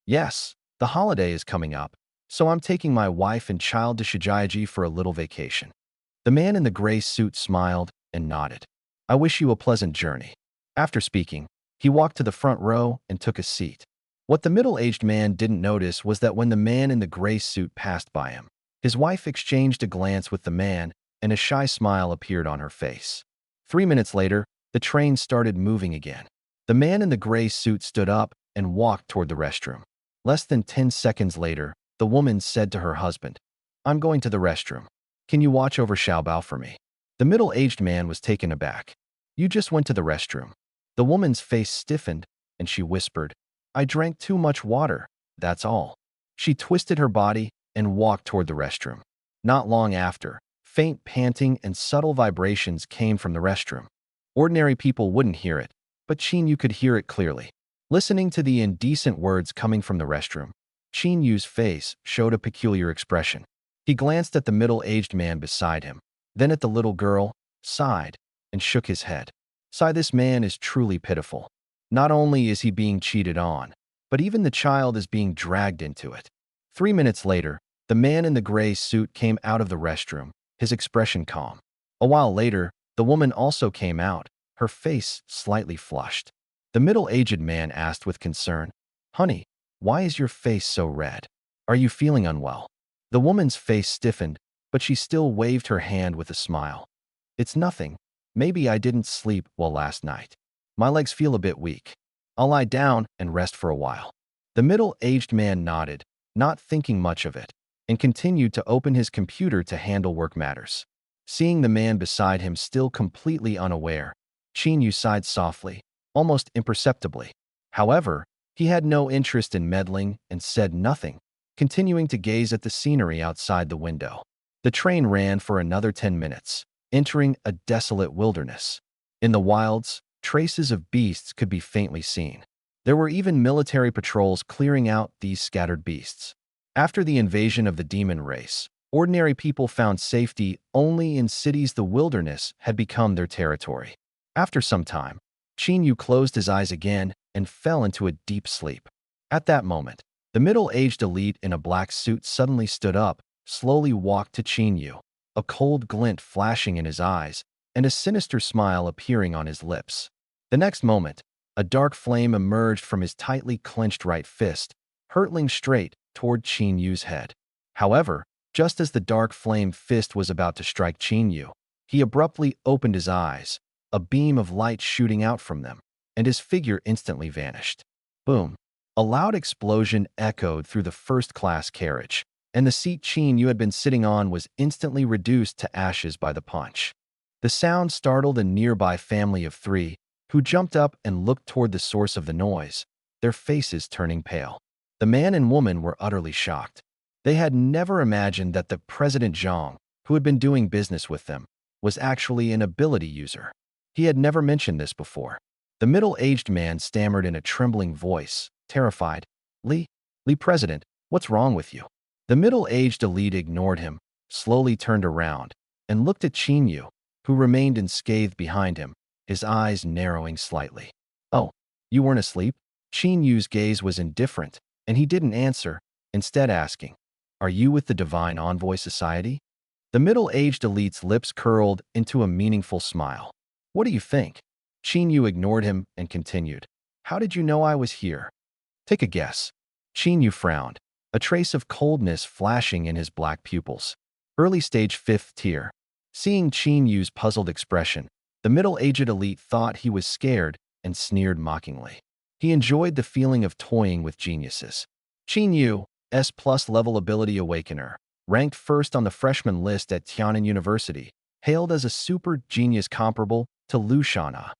"Yes, the holiday is coming up, so I'm taking my wife and child to Shijiaji for a little vacation." The man in the gray suit smiled and nodded. "I wish you a pleasant journey." After speaking, he walked to the front row and took a seat. What the middle-aged man didn't notice was that when the man in the gray suit passed by him, his wife exchanged a glance with the man and a shy smile appeared on her face. 3 minutes later, the train started moving again. The man in the gray suit stood up and walked toward the restroom. Less than 10 seconds later, the woman said to her husband, "I'm going to the restroom. Can you watch over Xiaobao for me?" The middle-aged man was taken aback. "You just went to the restroom." The woman's face stiffened, and she whispered, "I drank too much water, that's all." She twisted her body and walked toward the restroom. Not long after, faint panting and subtle vibrations came from the restroom. Ordinary people wouldn't hear it, but Qin Yu could hear it clearly. Listening to the indecent words coming from the restroom, Qin Yu's face showed a peculiar expression. He glanced at the middle-aged man beside him, then at the little girl, sighed, and shook his head. Sigh, this man is truly pitiful. Not only is he being cheated on, but even the child is being dragged into it. 3 minutes later, the man in the gray suit came out of the restroom, his expression calm. A while later, the woman also came out, her face slightly flushed. The middle-aged man asked with concern, "Honey, why is your face so red? Are you feeling unwell?" The woman's face stiffened, but she still waved her hand with a smile. "It's nothing. Maybe I didn't sleep well last night. My legs feel a bit weak. I'll lie down and rest for a while." The middle-aged man nodded, not thinking much of it, and continued to open his computer to handle work matters. Seeing the man beside him still completely unaware, Qin Yu sighed softly, almost imperceptibly. However, he had no interest in meddling and said nothing, continuing to gaze at the scenery outside the window. The train ran for another 10 minutes, entering a desolate wilderness. In the wilds, traces of beasts could be faintly seen. There were even military patrols clearing out these scattered beasts. After the invasion of the demon race, ordinary people found safety only in cities. The wilderness had become their territory. After some time, Qin Yu closed his eyes again and fell into a deep sleep. At that moment, the middle-aged elite in a black suit suddenly stood up, slowly walked to Qin Yu, a cold glint flashing in his eyes and a sinister smile appearing on his lips. The next moment, a dark flame emerged from his tightly clenched right fist, hurtling straight toward Qin Yu's head. However, just as the dark flame fist was about to strike Qin Yu, he abruptly opened his eyes, a beam of light shooting out from them, and his figure instantly vanished. Boom! A loud explosion echoed through the first-class carriage, and the seat Qin Yu had been sitting on was instantly reduced to ashes by the punch. The sound startled a nearby family of 3, who jumped up and looked toward the source of the noise, their faces turning pale. The man and woman were utterly shocked. They had never imagined that the President Zhang, who had been doing business with them, was actually an ability user. He had never mentioned this before. The middle-aged man stammered in a trembling voice, terrified, Li President, what's wrong with you?" The middle-aged elite ignored him, slowly turned around, and looked at Qin Yu, who remained unscathed behind him, his eyes narrowing slightly. "Oh, you weren't asleep?" Qin Yu's gaze was indifferent, and he didn't answer, instead asking, "Are you with the Divine Envoy Society?" The middle-aged elite's lips curled into a meaningful smile. "What do you think?" Qin Yu ignored him and continued, "How did you know I was here?" "Take a guess." Qin Yu frowned, a trace of coldness flashing in his black pupils. "Early stage 5th tier." Seeing Qin Yu's puzzled expression, the middle-aged elite thought he was scared and sneered mockingly. He enjoyed the feeling of toying with geniuses. Qin Yu, S+ level ability awakener, ranked first on the freshman list at Tiannan University, hailed as a super genius comparable to Liu Shana.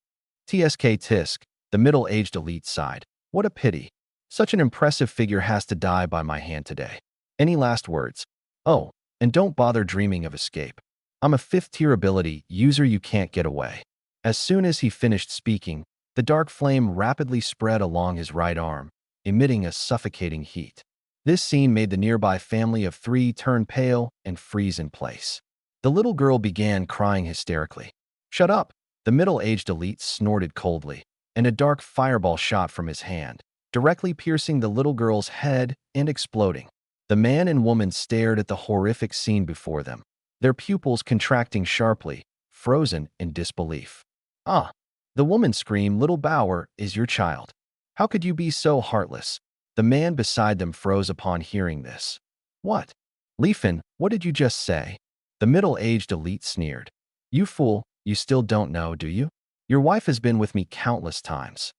TSK Tisk, the middle-aged elite sighed. "What a pity. Such an impressive figure has to die by my hand today. Any last words?" "Oh, and don't bother dreaming of escape. I'm a 5th-tier ability user, you can't get away." As soon as he finished speaking, the dark flame rapidly spread along his right arm, emitting a suffocating heat. This scene made the nearby family of 3 turn pale and freeze in place. The little girl began crying hysterically. "Shut up!" The middle-aged elite snorted coldly, and a dark fireball shot from his hand, directly piercing the little girl's head and exploding. The man and woman stared at the horrific scene before them, their pupils contracting sharply, frozen in disbelief. "Ah!" The woman screamed, "Little Bauer is your child. How could you be so heartless?" The man beside them froze upon hearing this. "What? Li Fin, what did you just say?" The middle-aged elite sneered. "You fool, you still don't know, do you? Your wife has been with me countless times."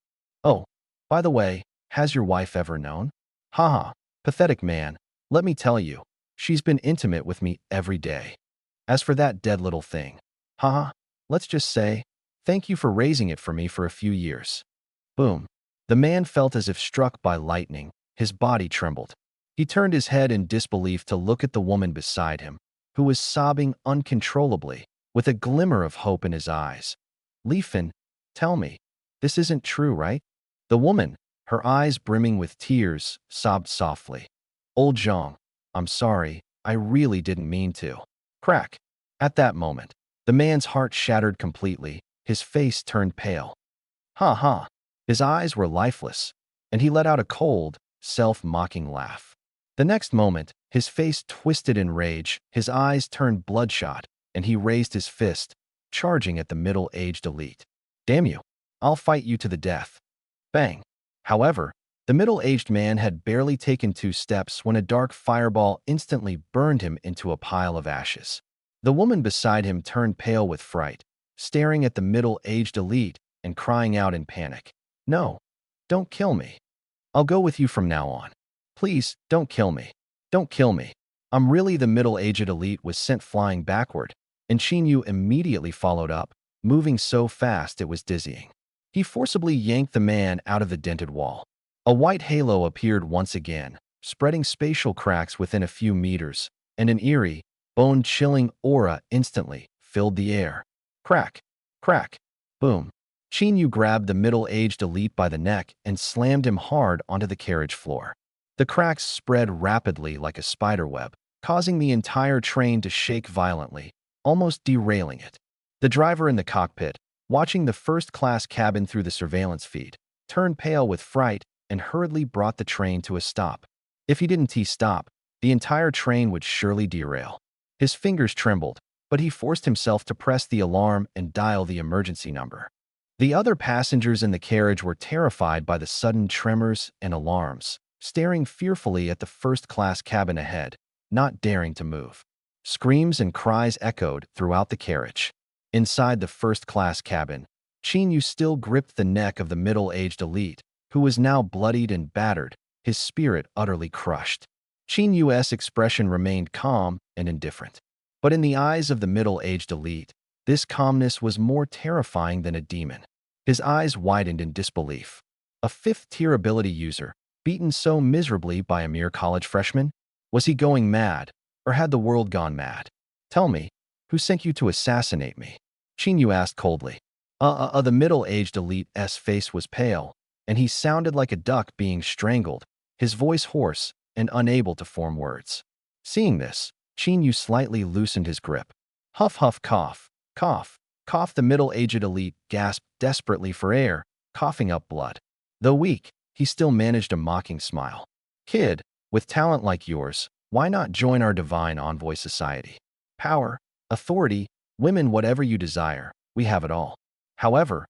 "Oh, by the way, has your wife ever known?" "Haha, pathetic man, let me tell you, she's been intimate with me every day. As for that dead little thing, haha, let's just say, thank you for raising it for me for a few years." Boom. The man felt as if struck by lightning. His body trembled. He turned his head in disbelief to look at the woman beside him, who was sobbing uncontrollably, with a glimmer of hope in his eyes. "Li Fin, tell me, this isn't true, right?" The woman, her eyes brimming with tears, sobbed softly. Old Zhang, I'm sorry, I really didn't mean to. Crack. At that moment, the man's heart shattered completely, his face turned pale. Ha ha. His eyes were lifeless, and he let out a cold, self-mocking laugh. The next moment, his face twisted in rage, his eyes turned bloodshot, and he raised his fist, charging at the middle-aged elite. Damn you. I'll fight you to the death. Bang. However, the middle-aged man had barely taken 2 steps when a dark fireball instantly burned him into a pile of ashes. The woman beside him turned pale with fright, staring at the middle-aged elite and crying out in panic. No, don't kill me. I'll go with you from now on. Please, don't kill me. Don't kill me. I'm really the middle-aged elite was sent flying backward, and Yu immediately followed up, moving so fast it was dizzying. He forcibly yanked the man out of the dented wall. A white halo appeared once again, spreading spatial cracks within a few meters, and an eerie, bone-chilling aura instantly filled the air. Crack, crack, boom. Yu grabbed the middle-aged elite by the neck and slammed him hard onto the carriage floor. The cracks spread rapidly like a spiderweb, causing the entire train to shake violently, almost derailing it. The driver in the cockpit, watching the first-class cabin through the surveillance feed, turned pale with fright and hurriedly brought the train to a stop. If he didn't stop, the entire train would surely derail. His fingers trembled, but he forced himself to press the alarm and dial the emergency number. The other passengers in the carriage were terrified by the sudden tremors and alarms, staring fearfully at the first-class cabin ahead, not daring to move. Screams and cries echoed throughout the carriage. Inside the first-class cabin, Yu still gripped the neck of the middle-aged elite, who was now bloodied and battered, his spirit utterly crushed. Yu's expression remained calm and indifferent. But in the eyes of the middle-aged elite, this calmness was more terrifying than a demon. His eyes widened in disbelief. A fifth-tier ability user, beaten so miserably by a mere college freshman? Was he going mad, or had the world gone mad? Tell me, who sent you to assassinate me? Yu asked coldly. The middle-aged elite's face was pale, and he sounded like a duck being strangled, his voice hoarse and unable to form words. Seeing this, Yu slightly loosened his grip. Huff, huff, cough, cough, cough. The middle-aged elite gasped desperately for air, coughing up blood. Though weak, he still managed a mocking smile. Kid, with talent like yours, why not join our divine envoy society? Power, authority, women, whatever you desire, we have it all. However,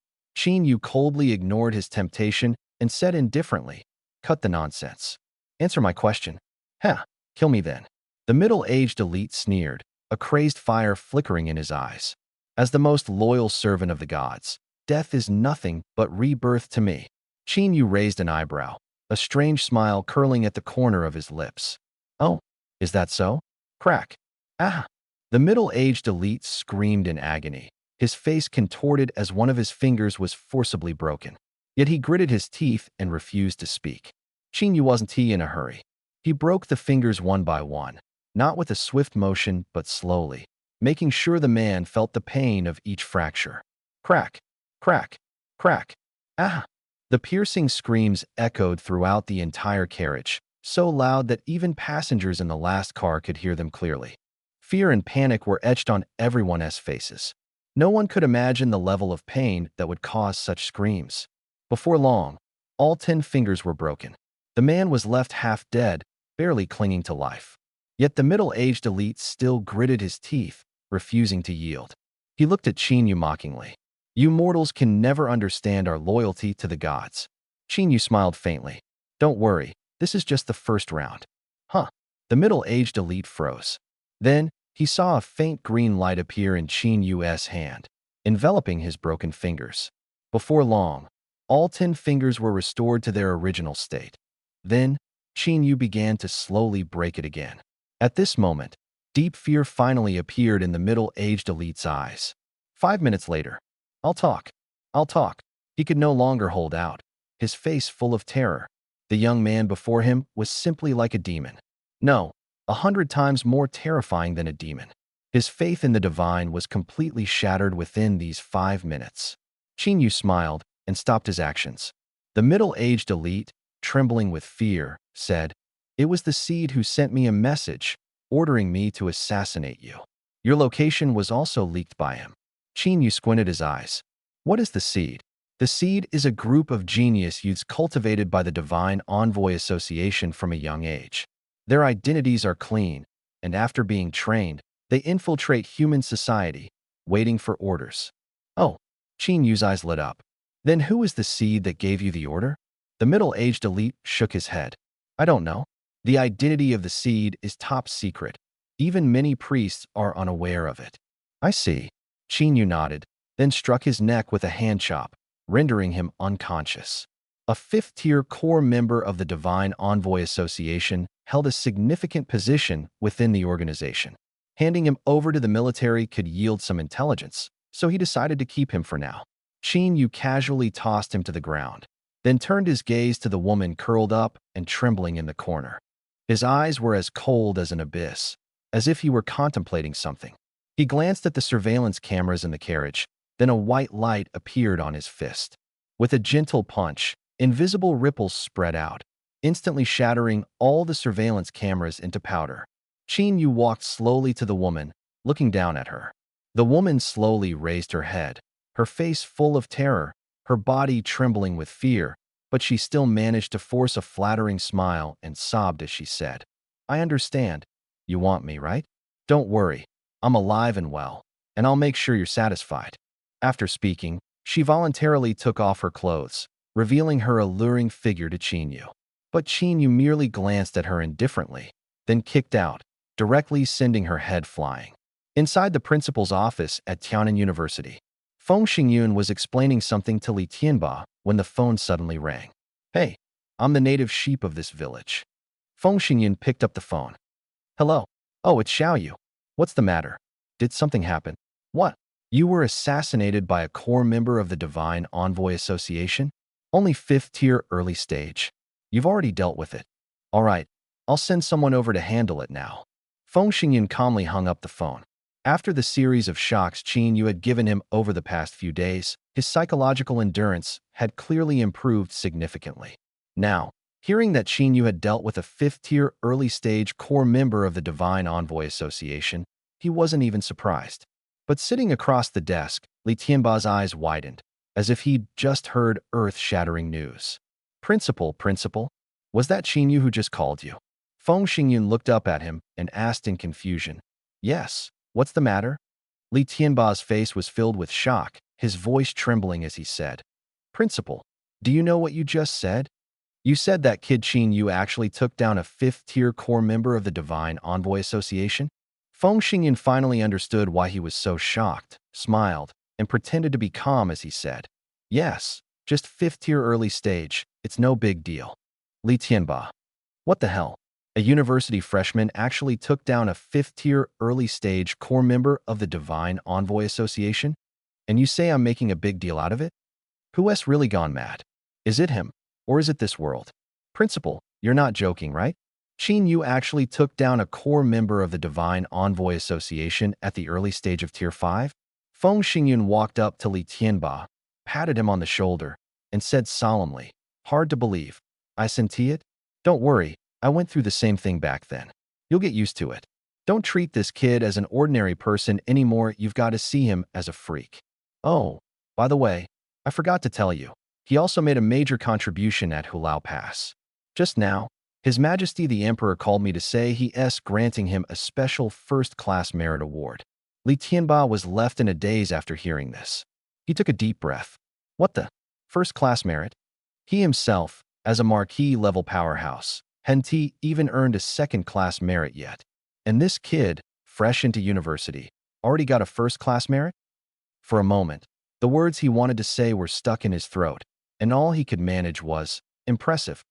Yu coldly ignored his temptation and said indifferently, cut the nonsense. Answer my question. Heh, kill me then. The middle-aged elite sneered, a crazed fire flickering in his eyes. As the most loyal servant of the gods, death is nothing but rebirth to me. Yu raised an eyebrow, a strange smile curling at the corner of his lips. Oh, is that so? Crack. Ah! The middle-aged elite screamed in agony, his face contorted as one of his fingers was forcibly broken. Yet he gritted his teeth and refused to speak. Yu wasn't in a hurry. He broke the fingers one by one, not with a swift motion but slowly, making sure the man felt the pain of each fracture. Crack, crack, crack. Ah! The piercing screams echoed throughout the entire carriage, so loud that even passengers in the last car could hear them clearly. Fear and panic were etched on everyone's faces. No one could imagine the level of pain that would cause such screams. Before long, all 10 fingers were broken. The man was left half dead, barely clinging to life. Yet the middle-aged elite still gritted his teeth, refusing to yield. He looked at Yu mockingly. You mortals can never understand our loyalty to the gods. Yu smiled faintly. Don't worry, this is just the first round. Huh. The middle-aged elite froze. Then, he saw a faint green light appear in Yu's hand, enveloping his broken fingers. Before long, all 10 fingers were restored to their original state. Then, Yu began to slowly break it again. At this moment, deep fear finally appeared in the middle-aged elite's eyes. 5 minutes later, I'll talk. I'll talk. He could no longer hold out, his face full of terror. The young man before him was simply like a demon. No, 100 times more terrifying than a demon. His faith in the divine was completely shattered within these 5 minutes. Yu smiled and stopped his actions. The middle-aged elite, trembling with fear, said, It was the seed who sent me a message ordering me to assassinate you. Your location was also leaked by him. Qin Yu squinted his eyes. What is the seed? The seed is a group of genius youths cultivated by the Divine Envoy Association from a young age. Their identities are clean, and after being trained, they infiltrate human society, waiting for orders. Oh, Qin Yu's eyes lit up. Then who is the seed that gave you the order? The middle-aged elite shook his head. I don't know. The identity of the seed is top secret. Even many priests are unaware of it. I see. Qin Yu nodded, then struck his neck with a hand chop, rendering him unconscious. A fifth-tier core member of the Divine Envoy Association held a significant position within the organization. Handing him over to the military could yield some intelligence, so he decided to keep him for now. Qin Yu casually tossed him to the ground, then turned his gaze to the woman curled up and trembling in the corner. His eyes were as cold as an abyss, as if he were contemplating something. He glanced at the surveillance cameras in the carriage, then a white light appeared on his fist. With a gentle punch, invisible ripples spread out, instantly shattering all the surveillance cameras into powder. Qin Yu walked slowly to the woman, looking down at her. The woman slowly raised her head, her face full of terror, her body trembling with fear, but she still managed to force a flattering smile and sobbed as she said, I understand. You want me, right? Don't worry. I'm alive and well, and I'll make sure you're satisfied. After speaking, she voluntarily took off her clothes, revealing her alluring figure to Qin Yu. But Qin Yu merely glanced at her indifferently, then kicked out, directly sending her head flying. Inside the principal's office at Tianan University, Feng Xingyun was explaining something to Li Tianba when the phone suddenly rang. Hey, I'm the native sheep of this village. Feng Xingyun picked up the phone. Hello. Oh, it's Xiaoyu. What's the matter? Did something happen? What? You were assassinated by a core member of the Divine Envoy Association? Only 5th tier early stage. You've already dealt with it. All right, I'll send someone over to handle it now. Feng Xingyun calmly hung up the phone. After the series of shocks Qin Yu had given him over the past few days, his psychological endurance had clearly improved significantly. Now, hearing that Qin Yu had dealt with a 5th-tier early-stage core member of the Divine Envoy Association, he wasn't even surprised. But sitting across the desk, Li Tianba's eyes widened, as if he'd just heard earth-shattering news. Principal, was that Qin Yu who just called you? Feng Xingyun looked up at him and asked in confusion. Yes. What's the matter? Li Tianba's face was filled with shock, his voice trembling as he said, Principal, do you know what you just said? You said that kid Qin Yu actually took down a 5th-tier core member of the Divine Envoy Association? Feng Xingyun finally understood why he was so shocked, smiled, and pretended to be calm as he said, Yes, just 5th-tier early stage, it's no big deal. Li Tianba. What the hell? A university freshman actually took down a 5th-tier early-stage core member of the Divine Envoy Association? And you say I'm making a big deal out of it? Who has really gone mad? Is it him? Or is it this world? Principal, you're not joking, right? Qin Yu actually took down a core member of the Divine Envoy Association at the early stage of Tier 5? Feng Xingyun walked up to Li Tianba, patted him on the shoulder, and said solemnly, Hard to believe. I senti it? Don't worry. I went through the same thing back then. You'll get used to it. Don't treat this kid as an ordinary person anymore. You've got to see him as a freak. Oh, by the way, I forgot to tell you. He also made a major contribution at Hulao Pass. Just now, His Majesty the Emperor called me to say he's granting him a special first-class merit award. Li Tianba was left in a daze after hearing this. He took a deep breath. What the? First-class merit? He himself, as a marquis-level powerhouse, hadn't he even earned a second-class merit yet. And this kid, fresh into university, already got a first-class merit? For a moment, the words he wanted to say were stuck in his throat, and all he could manage was, impressive.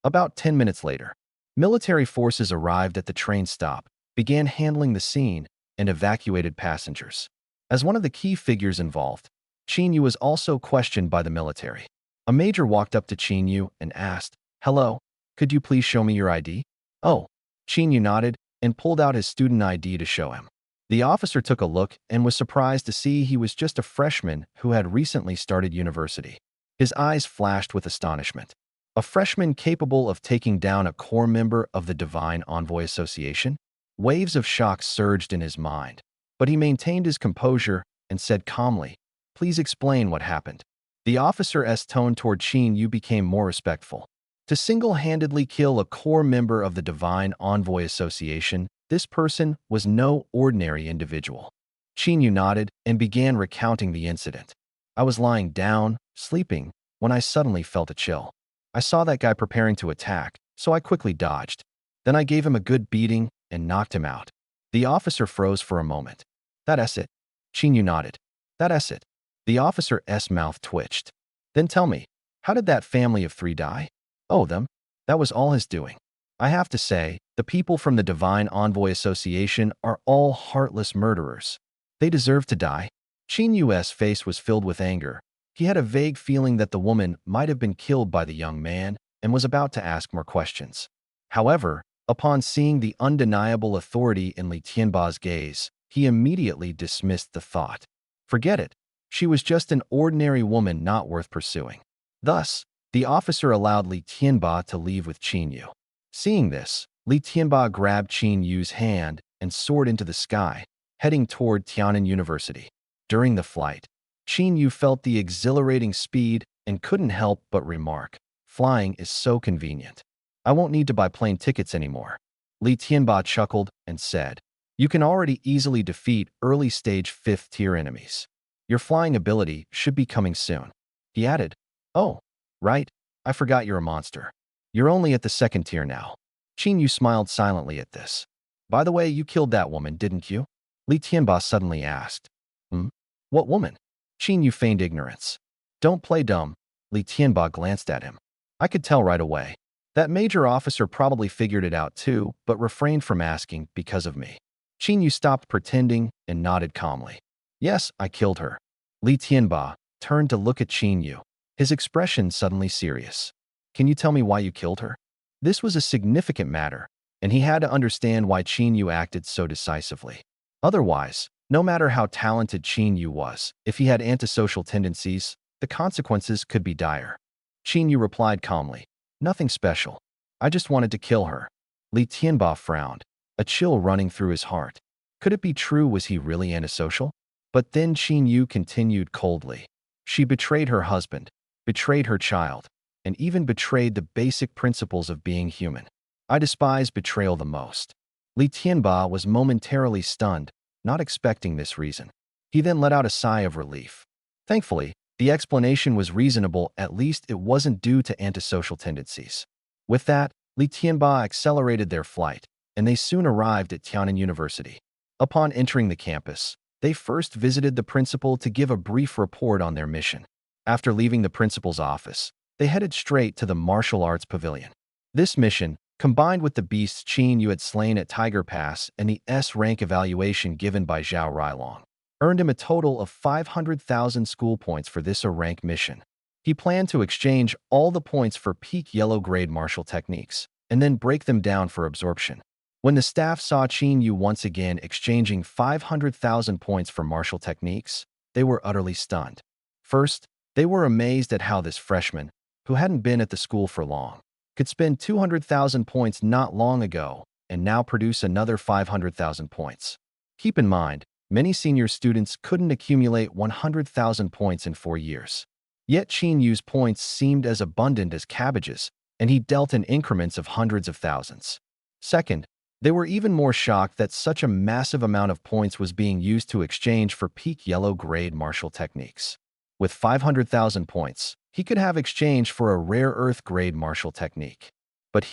About 10 minutes later, military forces arrived at the train stop, began handling the scene, and evacuated passengers. As one of the key figures involved, Qin Yu was also questioned by the military. A major walked up to Qin Yu and asked, Hello, could you please show me your ID? Oh, Qin Yu nodded and pulled out his student ID to show him. The officer took a look and was surprised to see he was just a freshman who had recently started university. His eyes flashed with astonishment. A freshman capable of taking down a core member of the Divine Envoy Association? Waves of shock surged in his mind, but he maintained his composure and said calmly, "Please explain what happened." The officer's tone toward Qin Yu became more respectful. To single-handedly kill a core member of the Divine Envoy Association, this person was no ordinary individual. Qin Yu nodded and began recounting the incident. "I was lying down, sleeping, when I suddenly felt a chill. I saw that guy preparing to attack, so I quickly dodged. Then I gave him a good beating and knocked him out." The officer froze for a moment. "That's it." Qin Yu nodded. "That's it." The officer's mouth twitched. "Then tell me, how did that family of three die?" "Oh, them. That was all his doing. I have to say, the people from the Divine Envoy Association are all heartless murderers. They deserve to die." Qin Yu's face was filled with anger. He had a vague feeling that the woman might have been killed by the young man and was about to ask more questions. However, upon seeing the undeniable authority in Li Tianba's gaze, he immediately dismissed the thought. Forget it. She was just an ordinary woman not worth pursuing. Thus, the officer allowed Li Tianba to leave with Qin Yu. Seeing this, Li Tianba grabbed Qin Yu's hand and soared into the sky, heading toward Tiananmen University. During the flight, Qin Yu felt the exhilarating speed and couldn't help but remark, "Flying is so convenient. I won't need to buy plane tickets anymore." Li Tianba chuckled and said, "You can already easily defeat early-stage 5th-tier enemies. Your flying ability should be coming soon." He added, "Oh, right, I forgot you're a monster. You're only at the 2nd tier now." Qin Yu smiled silently at this. "By the way, you killed that woman, didn't you?" Li Tianba suddenly asked. "Hmm? What woman?" Qin Yu feigned ignorance. "Don't play dumb." Li Tianba glanced at him. "I could tell right away. That major officer probably figured it out too, but refrained from asking because of me." Qin Yu stopped pretending and nodded calmly. "Yes, I killed her." Li Tianba turned to look at Qin Yu, his expression suddenly serious. "Can you tell me why you killed her?" This was a significant matter, and he had to understand why Qin Yu acted so decisively. Otherwise, no matter how talented Qin Yu was, if he had antisocial tendencies, the consequences could be dire. Qin Yu replied calmly, "Nothing special. I just wanted to kill her." Li Tianba frowned, a chill running through his heart. Could it be true? Was he really antisocial? But then Qin Yu continued coldly. "She betrayed her husband, betrayed her child, and even betrayed the basic principles of being human. I despise betrayal the most." Li Tianba was momentarily stunned, not expecting this reason. He then let out a sigh of relief. Thankfully, the explanation was reasonable, at least it wasn't due to antisocial tendencies. With that, Li Tianba accelerated their flight, and they soon arrived at Tiananmen University. Upon entering the campus, they first visited the principal to give a brief report on their mission. After leaving the principal's office, they headed straight to the martial arts pavilion. This mission, combined with the beasts Qin Yu had slain at Tiger Pass and the S-rank evaluation given by Zhao Railong, earned him a total of 500,000 school points for this A-rank mission. He planned to exchange all the points for peak yellow-grade martial techniques, and then break them down for absorption. When the staff saw Qin Yu once again exchanging 500,000 points for martial techniques, they were utterly stunned. First, they were amazed at how this freshman, who hadn't been at the school for long, could spend 200,000 points not long ago and now produce another 500,000 points. Keep in mind, many senior students couldn't accumulate 100,000 points in 4 years. Yet Qin Yu's points seemed as abundant as cabbages, and he dealt in increments of hundreds of thousands. Second, they were even more shocked that such a massive amount of points was being used to exchange for peak yellow-grade martial techniques. With 500,000 points, he could have exchanged for a rare earth-grade martial technique. But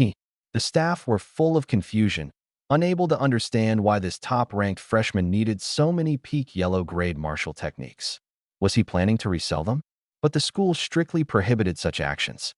the staff were full of confusion, unable to understand why this top-ranked freshman needed so many peak yellow-grade martial techniques. Was he planning to resell them? But the school strictly prohibited such actions.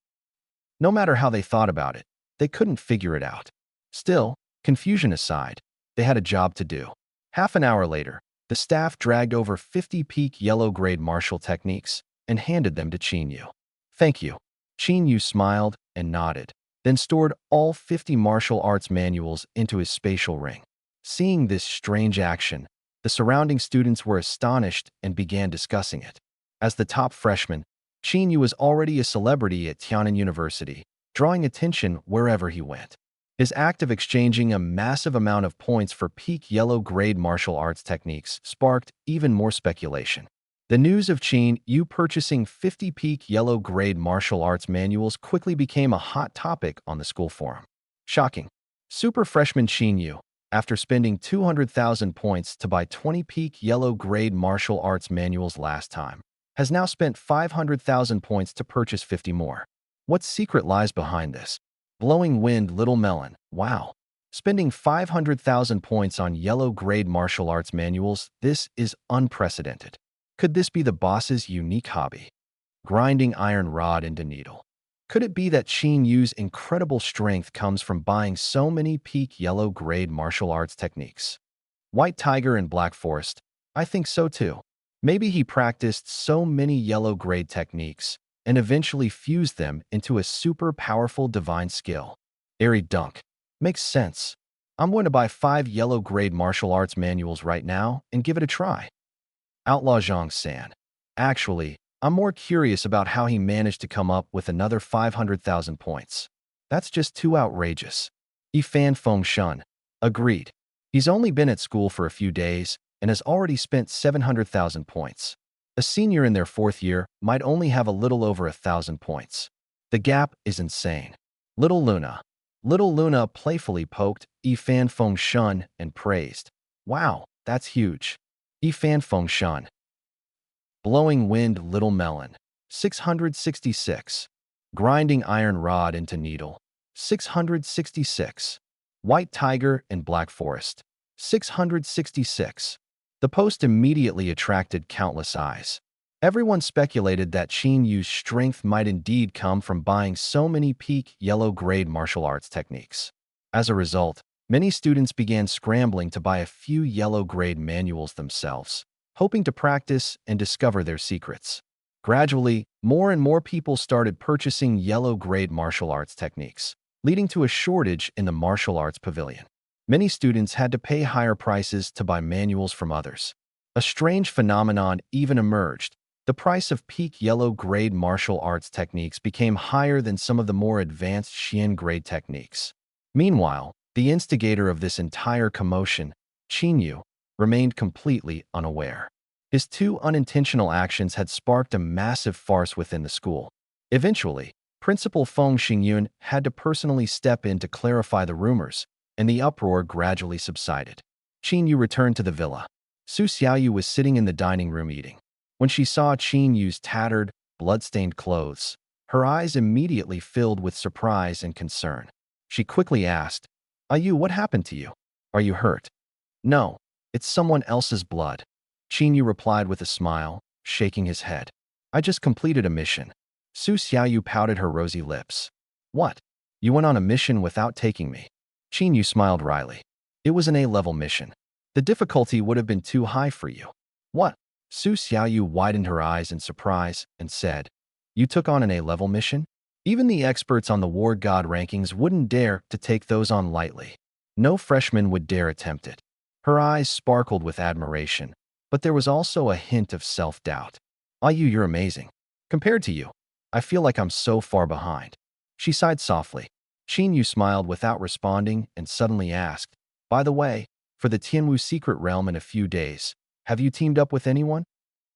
No matter how they thought about it, they couldn't figure it out. Still, confusion aside, they had a job to do. Half an hour later, the staff dragged over 50 peak yellow-grade martial techniques and handed them to Qin Yu. "Thank you." Qin Yu smiled and nodded, then stored all 50 martial arts manuals into his spatial ring. Seeing this strange action, the surrounding students were astonished and began discussing it. As the top freshman, Qin Yu was already a celebrity at Tiananmen University, drawing attention wherever he went. His act of exchanging a massive amount of points for peak yellow-grade martial arts techniques sparked even more speculation. The news of Qin Yu purchasing 50 peak yellow-grade martial arts manuals quickly became a hot topic on the school forum. Shocking. Super freshman Qin Yu, after spending 200,000 points to buy 20 peak yellow-grade martial arts manuals last time, has now spent 500,000 points to purchase 50 more. What secret lies behind this? Blowing wind, little melon. Wow. Spending 500,000 points on yellow-grade martial arts manuals, this is unprecedented. Could this be the boss's unique hobby? Grinding iron rod into needle. Could it be that Qin Yu's incredible strength comes from buying so many peak yellow-grade martial arts techniques? White Tiger and Black Forest? I think so too. Maybe he practiced so many yellow-grade techniques and eventually fused them into a super powerful divine skill. Airy Dunk. Makes sense. I'm going to buy 5 yellow-grade martial arts manuals right now and give it a try. Outlaw Zhang San. Actually, I'm more curious about how he managed to come up with another 500,000 points. That's just too outrageous. Yifan Feng Shun. Agreed. He's only been at school for a few days and has already spent 700,000 points. A senior in their 4th year might only have a little over 1,000 points. The gap is insane. Little Luna. Little Luna playfully poked Yifan Feng Shun and praised. Wow, that's huge. Yifan Feng Shun. Blowing wind, little melon. 666. Grinding iron rod into needle. 666. White Tiger and Black Forest. 666. The post immediately attracted countless eyes. Everyone speculated that Qin Yu's strength might indeed come from buying so many peak yellow-grade martial arts techniques. As a result, many students began scrambling to buy a few yellow-grade manuals themselves, hoping to practice and discover their secrets. Gradually, more and more people started purchasing yellow-grade martial arts techniques, leading to a shortage in the martial arts pavilion. Many students had to pay higher prices to buy manuals from others. A strange phenomenon even emerged. The price of peak yellow-grade martial arts techniques became higher than some of the more advanced Xian-grade techniques. Meanwhile, the instigator of this entire commotion, Qin Yu, remained completely unaware. His 2 unintentional actions had sparked a massive farce within the school. Eventually, Principal Feng Xingyun had to personally step in to clarify the rumors, and the uproar gradually subsided. Qin Yu returned to the villa. Su Xiaoyu was sitting in the dining room eating. When she saw Qin Yu's tattered, blood-stained clothes, her eyes immediately filled with surprise and concern. She quickly asked, "Yu, what happened to you? Are you hurt?" "No, it's someone else's blood." Qin Yu replied with a smile, shaking his head. "I just completed a mission." Su Xiaoyu pouted her rosy lips. "What? You went on a mission without taking me?" Qin Yu smiled wryly. "It was an A-level mission. The difficulty would have been too high for you." "What?" Su Xiaoyu widened her eyes in surprise and said, "You took on an A-level mission? Even the experts on the War God rankings wouldn't dare to take those on lightly. No freshman would dare attempt it." Her eyes sparkled with admiration, but there was also a hint of self-doubt. "Yu, you're amazing. Compared to you, I feel like I'm so far behind." She sighed softly. Qin Yu smiled without responding and suddenly asked, "By the way, for the Tianwu secret realm in a few days, have you teamed up with anyone?"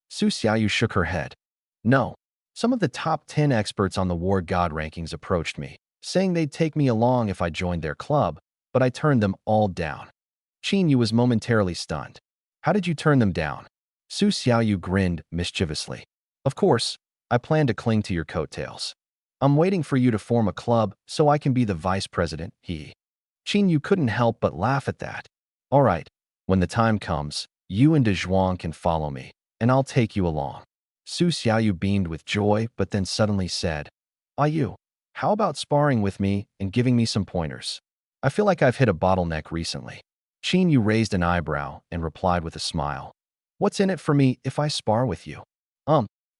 Su Xiaoyu shook her head. "No. Some of the top 10 experts on the War God rankings approached me, saying they'd take me along if I joined their club, but I turned them all down." Qin Yu was momentarily stunned. "How did you turn them down?" Su Xiaoyu grinned mischievously. "Of course, I plan to cling to your coattails. I'm waiting for you to form a club so I can be the vice president." Qin Yu couldn't help but laugh at that. "All right, when the time comes, you and De Zhuang can follow me, and I'll take you along." Su Xiaoyu beamed with joy but then suddenly said, "Yu, how about sparring with me and giving me some pointers? I feel like I've hit a bottleneck recently." Qin Yu raised an eyebrow and replied with a smile, "What's in it for me if I spar with you?"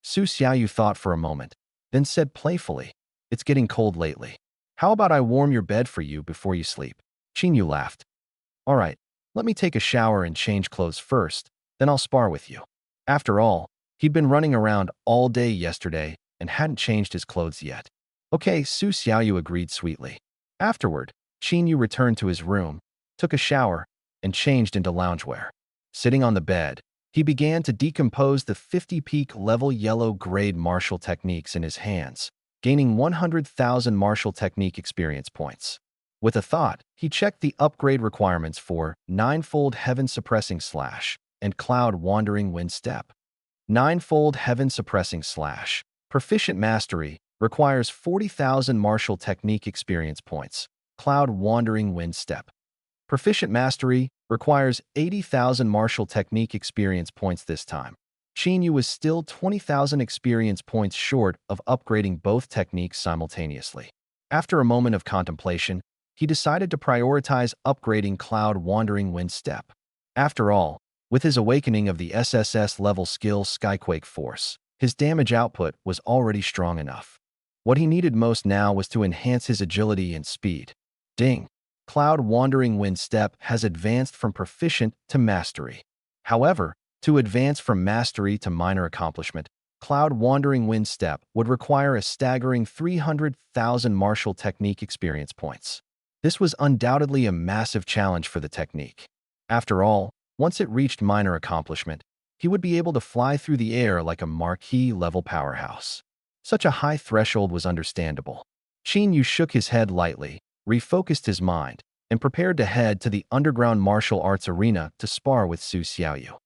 Su Xiaoyu thought for a moment, then said playfully, "It's getting cold lately. How about I warm your bed for you before you sleep?" Qin Yu laughed. "All right, let me take a shower and change clothes first, then I'll spar with you." After all, he'd been running around all day yesterday and hadn't changed his clothes yet. Okay, Su Xiaoyu agreed sweetly. Afterward, Qin Yu returned to his room, took a shower, and changed into loungewear. Sitting on the bed, he began to decompose the 50-peak level yellow grade martial techniques in his hands, gaining 100,000 martial technique experience points. With a thought, he checked the upgrade requirements for Ninefold Heaven Suppressing Slash and Cloud Wandering Wind Step. Ninefold Heaven Suppressing Slash. Proficient Mastery requires 40,000 martial technique experience points. Cloud Wandering Wind Step. Proficient Mastery requires 80,000 martial technique experience points this time. Qin Yu was still 20,000 experience points short of upgrading both techniques simultaneously. After a moment of contemplation, he decided to prioritize upgrading Cloud Wandering Wind Step. After all, with his awakening of the SSS-level skill Skyquake Force, his damage output was already strong enough. What he needed most now was to enhance his agility and speed. Ding! Cloud Wandering Wind Step has advanced from proficient to mastery. However, to advance from mastery to minor accomplishment, Cloud Wandering Wind Step would require a staggering 300,000 martial technique experience points. This was undoubtedly a massive challenge for the technique. After all, once it reached minor accomplishment, he would be able to fly through the air like a marquee-level powerhouse. Such a high threshold was understandable. Qin Yu shook his head lightly, refocused his mind, and prepared to head to the underground martial arts arena to spar with Su Xiaoyu.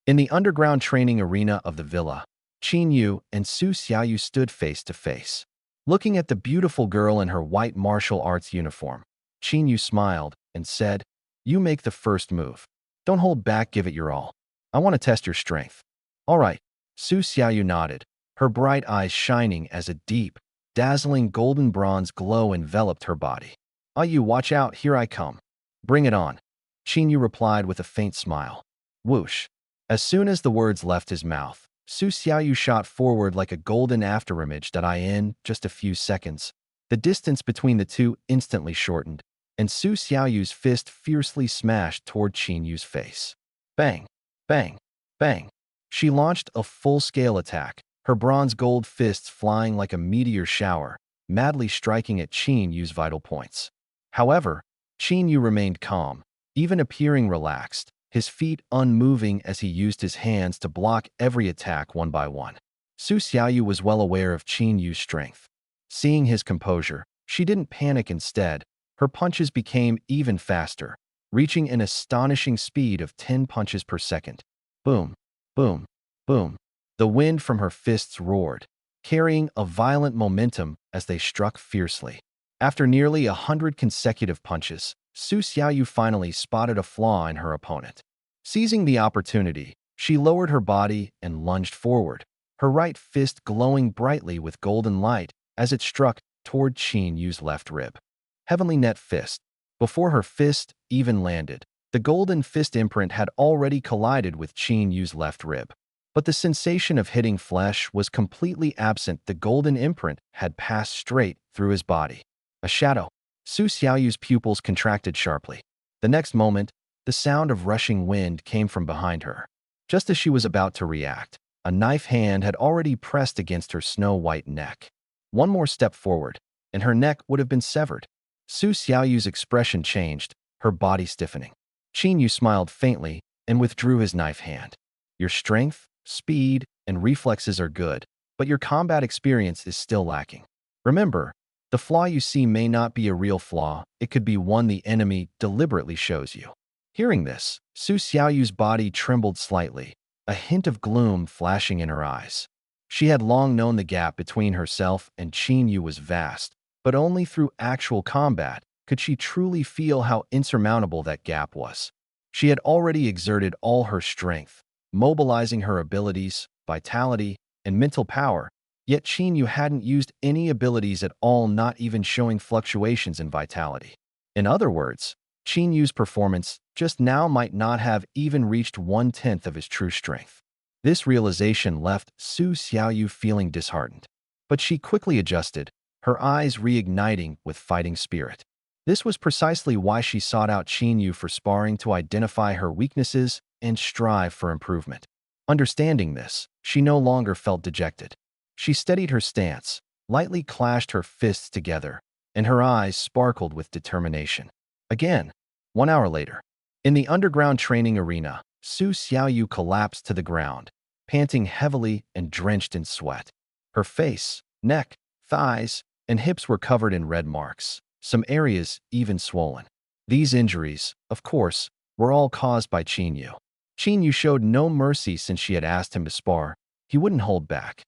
In the underground training arena of the villa, Qin Yu and Su Xiaoyu stood face to face. Looking at the beautiful girl in her white martial arts uniform, Qin Yu smiled and said, "You make the first move. Don't hold back, give it your all. I want to test your strength." "All right." Su Xiaoyu nodded, her bright eyes shining as a deep, dazzling golden bronze glow enveloped her body. "Ah, you watch out, here I come." "Bring it on," Qin Yu replied with a faint smile. Whoosh. As soon as the words left his mouth, Su Xiaoyu shot forward like a golden afterimage that in just a few seconds. The distance between the two instantly shortened, and Su Xiaoyu's fist fiercely smashed toward Qin Yu's face. Bang! Bang! Bang! She launched a full-scale attack, her bronze-gold fists flying like a meteor shower, madly striking at Qin Yu's vital points. However, Qin Yu remained calm, even appearing relaxed, his feet unmoving as he used his hands to block every attack one by one. Su Xiaoyu was well aware of Qin Yu's strength. Seeing his composure, she didn't panic. Instead, her punches became even faster, reaching an astonishing speed of 10 punches per second. Boom, boom, boom. The wind from her fists roared, carrying a violent momentum as they struck fiercely. After nearly 100 consecutive punches, Su Xiaoyu finally spotted a flaw in her opponent. Seizing the opportunity, she lowered her body and lunged forward, her right fist glowing brightly with golden light as it struck toward Qin Yu's left rib. Heavenly Net Fist. Before her fist even landed, the golden fist imprint had already collided with Qin Yu's left rib. But the sensation of hitting flesh was completely absent. The golden imprint had passed straight through his body. A shadow. Su Xiaoyu's pupils contracted sharply. The next moment, the sound of rushing wind came from behind her. Just as she was about to react, a knife hand had already pressed against her snow-white neck. One more step forward, and her neck would have been severed. Su Xiaoyu's expression changed, her body stiffening. Qin Yu smiled faintly and withdrew his knife hand. "Your strength, speed, and reflexes are good, but your combat experience is still lacking. Remember, the flaw you see may not be a real flaw, it could be one the enemy deliberately shows you." Hearing this, Su Xiaoyu's body trembled slightly, a hint of gloom flashing in her eyes. She had long known the gap between herself and Qin Yu was vast, but only through actual combat could she truly feel how insurmountable that gap was. She had already exerted all her strength, mobilizing her abilities, vitality, and mental power, yet Qin Yu hadn't used any abilities at all, not even showing fluctuations in vitality. In other words, Qin Yu's performance just now might not have even reached 1/10 of his true strength. This realization left Su Xiaoyu feeling disheartened. But she quickly adjusted, her eyes reigniting with fighting spirit. This was precisely why she sought out Qin Yu for sparring, to identify her weaknesses and strive for improvement. Understanding this, she no longer felt dejected. She steadied her stance, lightly clashed her fists together, and her eyes sparkled with determination. Again, 1 hour later, in the underground training arena, Su Xiaoyu collapsed to the ground, panting heavily and drenched in sweat. Her face, neck, thighs, and hips were covered in red marks, some areas even swollen. These injuries, of course, were all caused by Qin Yu showed no mercy since she had asked him to spar. He wouldn't hold back.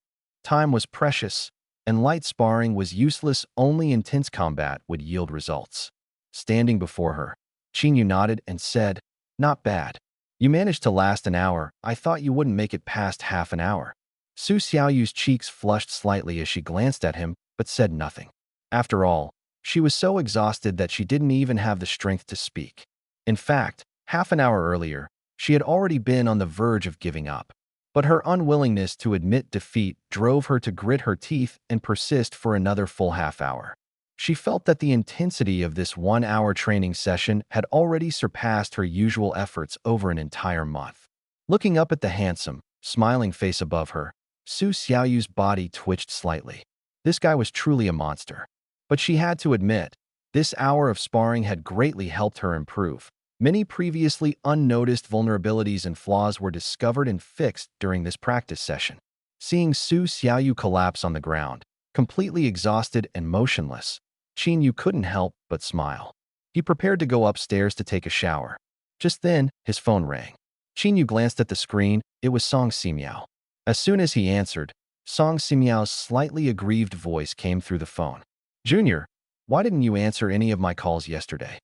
Time was precious, and light sparring was useless. Only intense combat would yield results. Standing before her, Qin Yu nodded and said, "Not bad. You managed to last an hour. I thought you wouldn't make it past half an hour." Su Xiaoyu's cheeks flushed slightly as she glanced at him, but said nothing. After all, she was so exhausted that she didn't even have the strength to speak. In fact, half an hour earlier, she had already been on the verge of giving up. But her unwillingness to admit defeat drove her to grit her teeth and persist for another full half hour. She felt that the intensity of this 1 hour training session had already surpassed her usual efforts over an entire month. Looking up at the handsome, smiling face above her, Su Xiaoyu's body twitched slightly. This guy was truly a monster. But she had to admit, this hour of sparring had greatly helped her improve. Many previously unnoticed vulnerabilities and flaws were discovered and fixed during this practice session. Seeing Su Xiaoyu collapse on the ground, completely exhausted and motionless, Qin Yu couldn't help but smile. He prepared to go upstairs to take a shower. Just then, his phone rang. Qin Yu glanced at the screen. It was Song Simiao. As soon as he answered, Song Simiao's slightly aggrieved voice came through the phone. "Junior, why didn't you answer any of my calls yesterday?"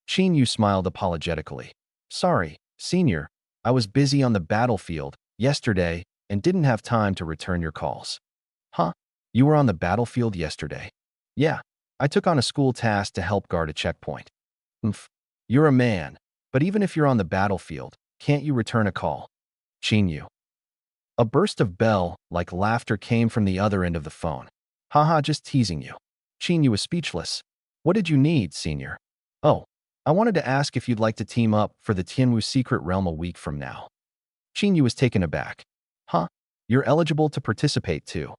Qin Yu smiled apologetically. "Sorry, senior, I was busy on the battlefield yesterday and didn't have time to return your calls." "Huh? You were on the battlefield yesterday?" "Yeah, I took on a school task to help guard a checkpoint." "Oomph, you're a man, but even if you're on the battlefield, can't you return a call?" Qin Yu. A burst of bell-like laughter came from the other end of the phone. "Haha, just teasing you." Qin Yu was speechless. "What did you need, senior?" "Oh, I wanted to ask if you'd like to team up for the Tianwu Secret Realm a week from now." Qin Yu was taken aback. "Huh? You're eligible to participate too."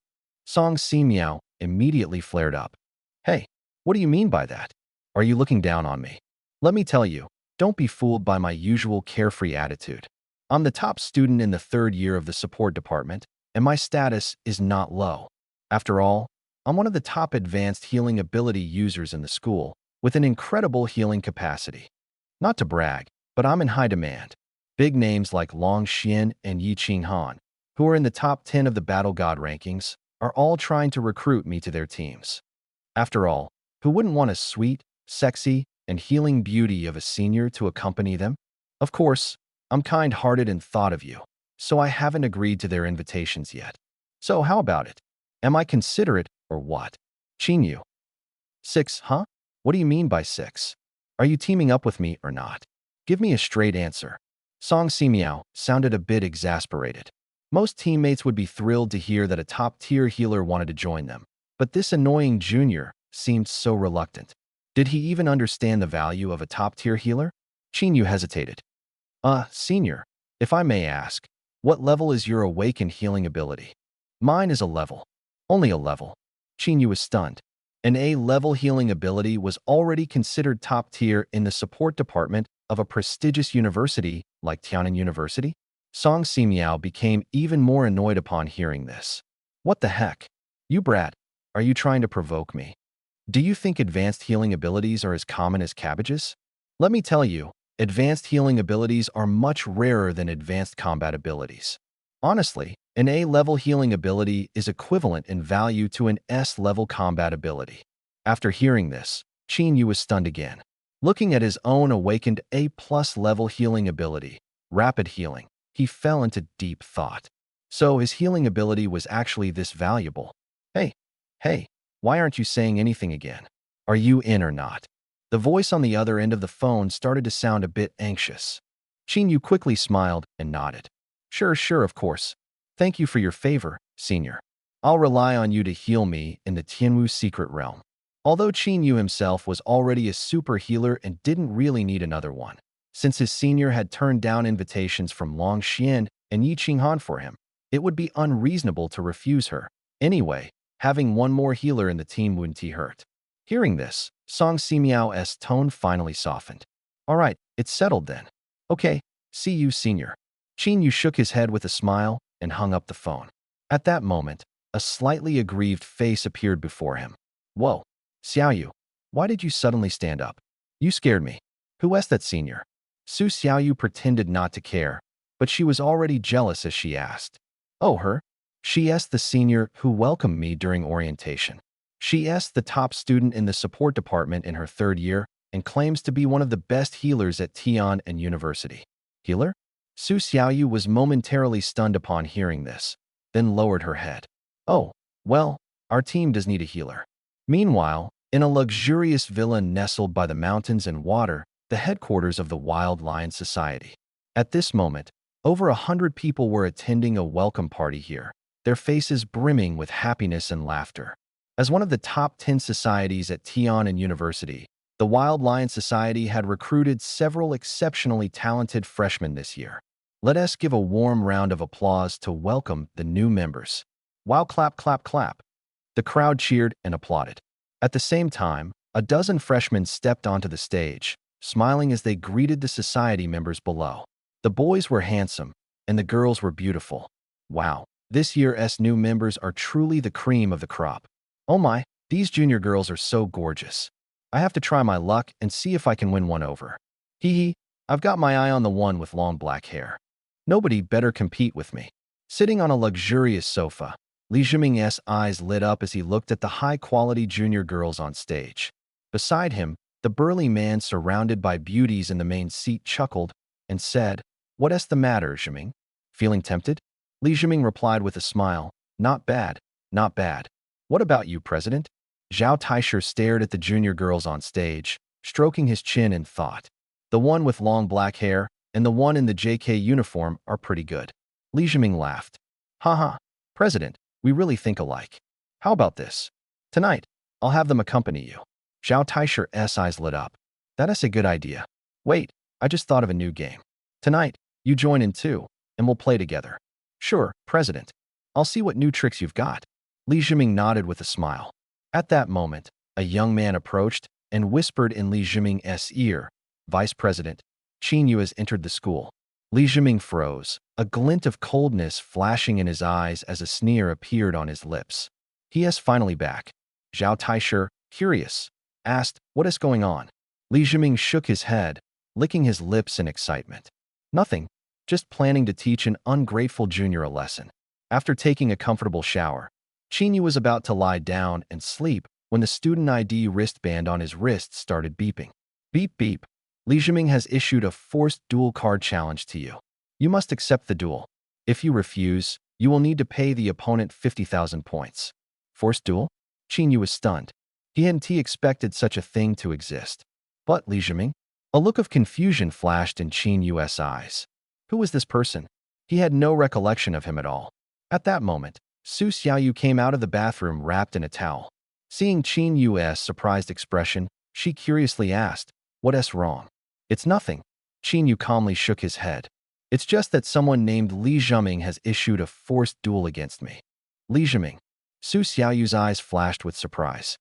Song Simiao immediately flared up. "Hey, what do you mean by that? Are you looking down on me?" "Let me tell you, don't be fooled by my usual carefree attitude. I'm the top student in the 3rd year of the support department, and my status is not low. After all, I'm one of the top advanced healing ability users in the school, with an incredible healing capacity. Not to brag, but I'm in high demand. Big names like Long Xian and Yi Qinghan, who are in the top 10 of the Battle God rankings, are all trying to recruit me to their teams. After all, who wouldn't want a sweet, sexy, and healing beauty of a senior to accompany them? Of course, I'm kind-hearted and thought of you, so I haven't agreed to their invitations yet. So how about it? Am I considerate or what?" Qin Yu. "6, huh? What do you mean by 6? Are you teaming up with me or not? Give me a straight answer." Song Simiao sounded a bit exasperated. Most teammates would be thrilled to hear that a top-tier healer wanted to join them, but this annoying junior seemed so reluctant. Did he even understand the value of a top-tier healer? Qin Yu hesitated. Senior, if I may ask, what level is your awakened healing ability?" "Mine is a level." "Only a level?" Qin Yu was stunned. An A-level healing ability was already considered top tier in the support department of a prestigious university like Tianan University. Song Simiao became even more annoyed upon hearing this. "What the heck? You brat, are you trying to provoke me? Do you think advanced healing abilities are as common as cabbages? Let me tell you, advanced healing abilities are much rarer than advanced combat abilities. Honestly, an A-level healing ability is equivalent in value to an S-level combat ability." After hearing this, Qin Yu was stunned again. Looking at his own awakened A+ level healing ability, rapid healing, he fell into deep thought. So his healing ability was actually this valuable. Hey, why aren't you saying anything again? Are you in or not?" The voice on the other end of the phone started to sound a bit anxious. Qin Yu quickly smiled and nodded. Sure, of course. Thank you for your favor, senior. I'll rely on you to heal me in the Tianwu Secret Realm." Although Qin Yu himself was already a super healer and didn't really need another one, since his senior had turned down invitations from Long Xian and Yi Qinghan for him, it would be unreasonable to refuse her. Anyway, Having one more healer in the team wouldn't hurt. Hearing this, Song Simiao's tone finally softened. All right, it's settled then. Okay, see you, senior. Qin Yu shook his head with a smile and hung up the phone. At that moment, a slightly aggrieved face appeared before him. Whoa, Xiaoyu, why did you suddenly stand up? You scared me. Who asked that, senior? Su Xiaoyu pretended not to care, but she was already jealous as she asked. Oh, her? She asked the senior who welcomed me during orientation. She asked the top student in the support department in her third year and claims to be one of the best healers at Tian and University. Healer? Su Xiaoyu was momentarily stunned upon hearing this, then lowered her head. Oh, well, our team does need a healer. Meanwhile, in a luxurious villa nestled by the mountains and water, the headquarters of the Wild Lion Society. At this moment, over 100 people were attending a welcome party here, their faces brimming with happiness and laughter. As one of the top 10 societies at Tian and University, the Wild Lion Society had recruited several exceptionally talented freshmen this year. Let us give a warm round of applause to welcome the new members. Wow, clap, clap, clap. The crowd cheered and applauded. At the same time, a dozen freshmen stepped onto the stage, smiling as they greeted the society members below. The boys were handsome, and the girls were beautiful. Wow, this year's new members are truly the cream of the crop. Oh my, these junior girls are so gorgeous. I have to try my luck and see if I can win one over. Hee hee, I've got my eye on the one with long black hair. Nobody better compete with me. Sitting on a luxurious sofa, Li Zhiming's eyes lit up as he looked at the high-quality junior girls on stage. Beside him, the burly man surrounded by beauties in the main seat chuckled and said, "What's the matter, Zhiming? Feeling tempted?" Li Zhiming replied with a smile, "Not bad, not bad. What about you, President?" Zhao Taisher stared at the junior girls on stage, stroking his chin in thought. The one with long black hair and the one in the JK uniform are pretty good. Li Zhiming laughed. Haha, President, we really think alike. How about this? Tonight, I'll have them accompany you. Zhao Taisher's eyes lit up. That is a good idea. Wait, I just thought of a new game. Tonight, you join in too, and we'll play together. Sure, President. I'll see what new tricks you've got. Li Zhiming nodded with a smile. At that moment, a young man approached and whispered in Li Zhiming's ear, Vice President, Qin Yu has entered the school. Li Zhiming froze, a glint of coldness flashing in his eyes as a sneer appeared on his lips. He is finally back. Zhao Taisher, curious, asked, what is going on? Li Zhiming shook his head, licking his lips in excitement. Nothing, just planning to teach an ungrateful junior a lesson. After taking a comfortable shower, Qin Yu was about to lie down and sleep when the student ID wristband on his wrist started beeping. Beep beep. Li Zhiming has issued a forced duel card challenge to you. You must accept the duel. If you refuse, you will need to pay the opponent 50,000 points. Forced duel? Qin Yu was stunned. He hadn't expected such a thing to exist. But Li Zhiming? A look of confusion flashed in Qin Yu's eyes. Who was this person? He had no recollection of him at all. At that moment, Su Xiaoyu came out of the bathroom wrapped in a towel. Seeing Qin Yu's surprised expression, she curiously asked, "What's wrong?" "It's nothing." Qin Yu calmly shook his head. "It's just that someone named Li Zhiming has issued a forced duel against me." Li Zhiming. Su Xiaoyu's eyes flashed with surprise.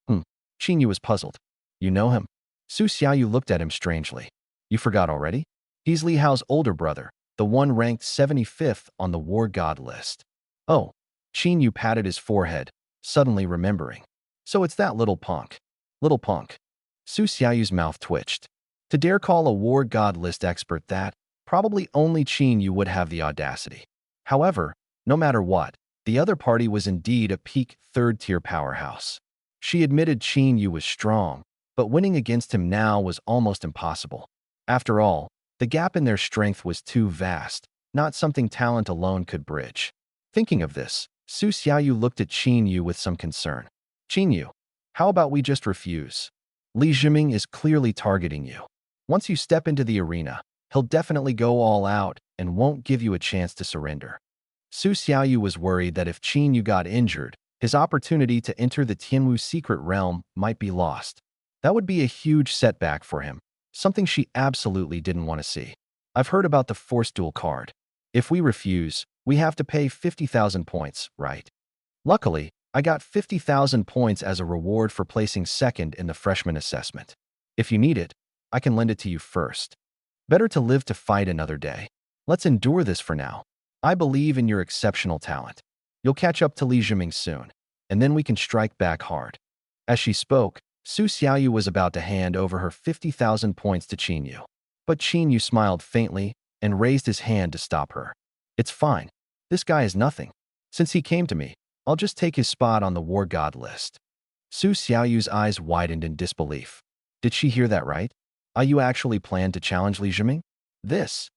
Qin Yu was puzzled. "You know him?" Su Xiaoyu looked at him strangely. "You forgot already? He's Li Hao's older brother, the one ranked 75th on the war god list." Oh. Qin Yu patted his forehead, suddenly remembering. "So it's that little punk." Little punk. Su Xiaoyu's mouth twitched. To dare call a war god list expert that, probably only Qin Yu would have the audacity. However, no matter what, the other party was indeed a peak third-tier powerhouse. She admitted Qin Yu was strong, but winning against him now was almost impossible. After all, the gap in their strength was too vast, not something talent alone could bridge. Thinking of this, Su Xiaoyu looked at Qin Yu with some concern. "Qin Yu, how about we just refuse? Li Zhiming is clearly targeting you. Once you step into the arena, he'll definitely go all out and won't give you a chance to surrender." Su Xiaoyu was worried that if Qin Yu got injured, his opportunity to enter the Tianwu secret realm might be lost. That would be a huge setback for him, something she absolutely didn't want to see. "I've heard about the forced duel card. If we refuse, we have to pay 50,000 points, right?" Luckily, I got 50,000 points as a reward for placing second in the freshman assessment. If you need it, I can lend it to you first. Better to live to fight another day. Let's endure this for now. I believe in your exceptional talent. You'll catch up to Li Zhiming soon, and then we can strike back hard." As she spoke, Su Xiaoyu was about to hand over her 50,000 points to Qin Yu. But Qin Yu smiled faintly and raised his hand to stop her. "It's fine. This guy is nothing. Since he came to me, I'll just take his spot on the war god list." Su Xiaoyu's eyes widened in disbelief. Did she hear that right? You actually planned to challenge Li Zhiming? This.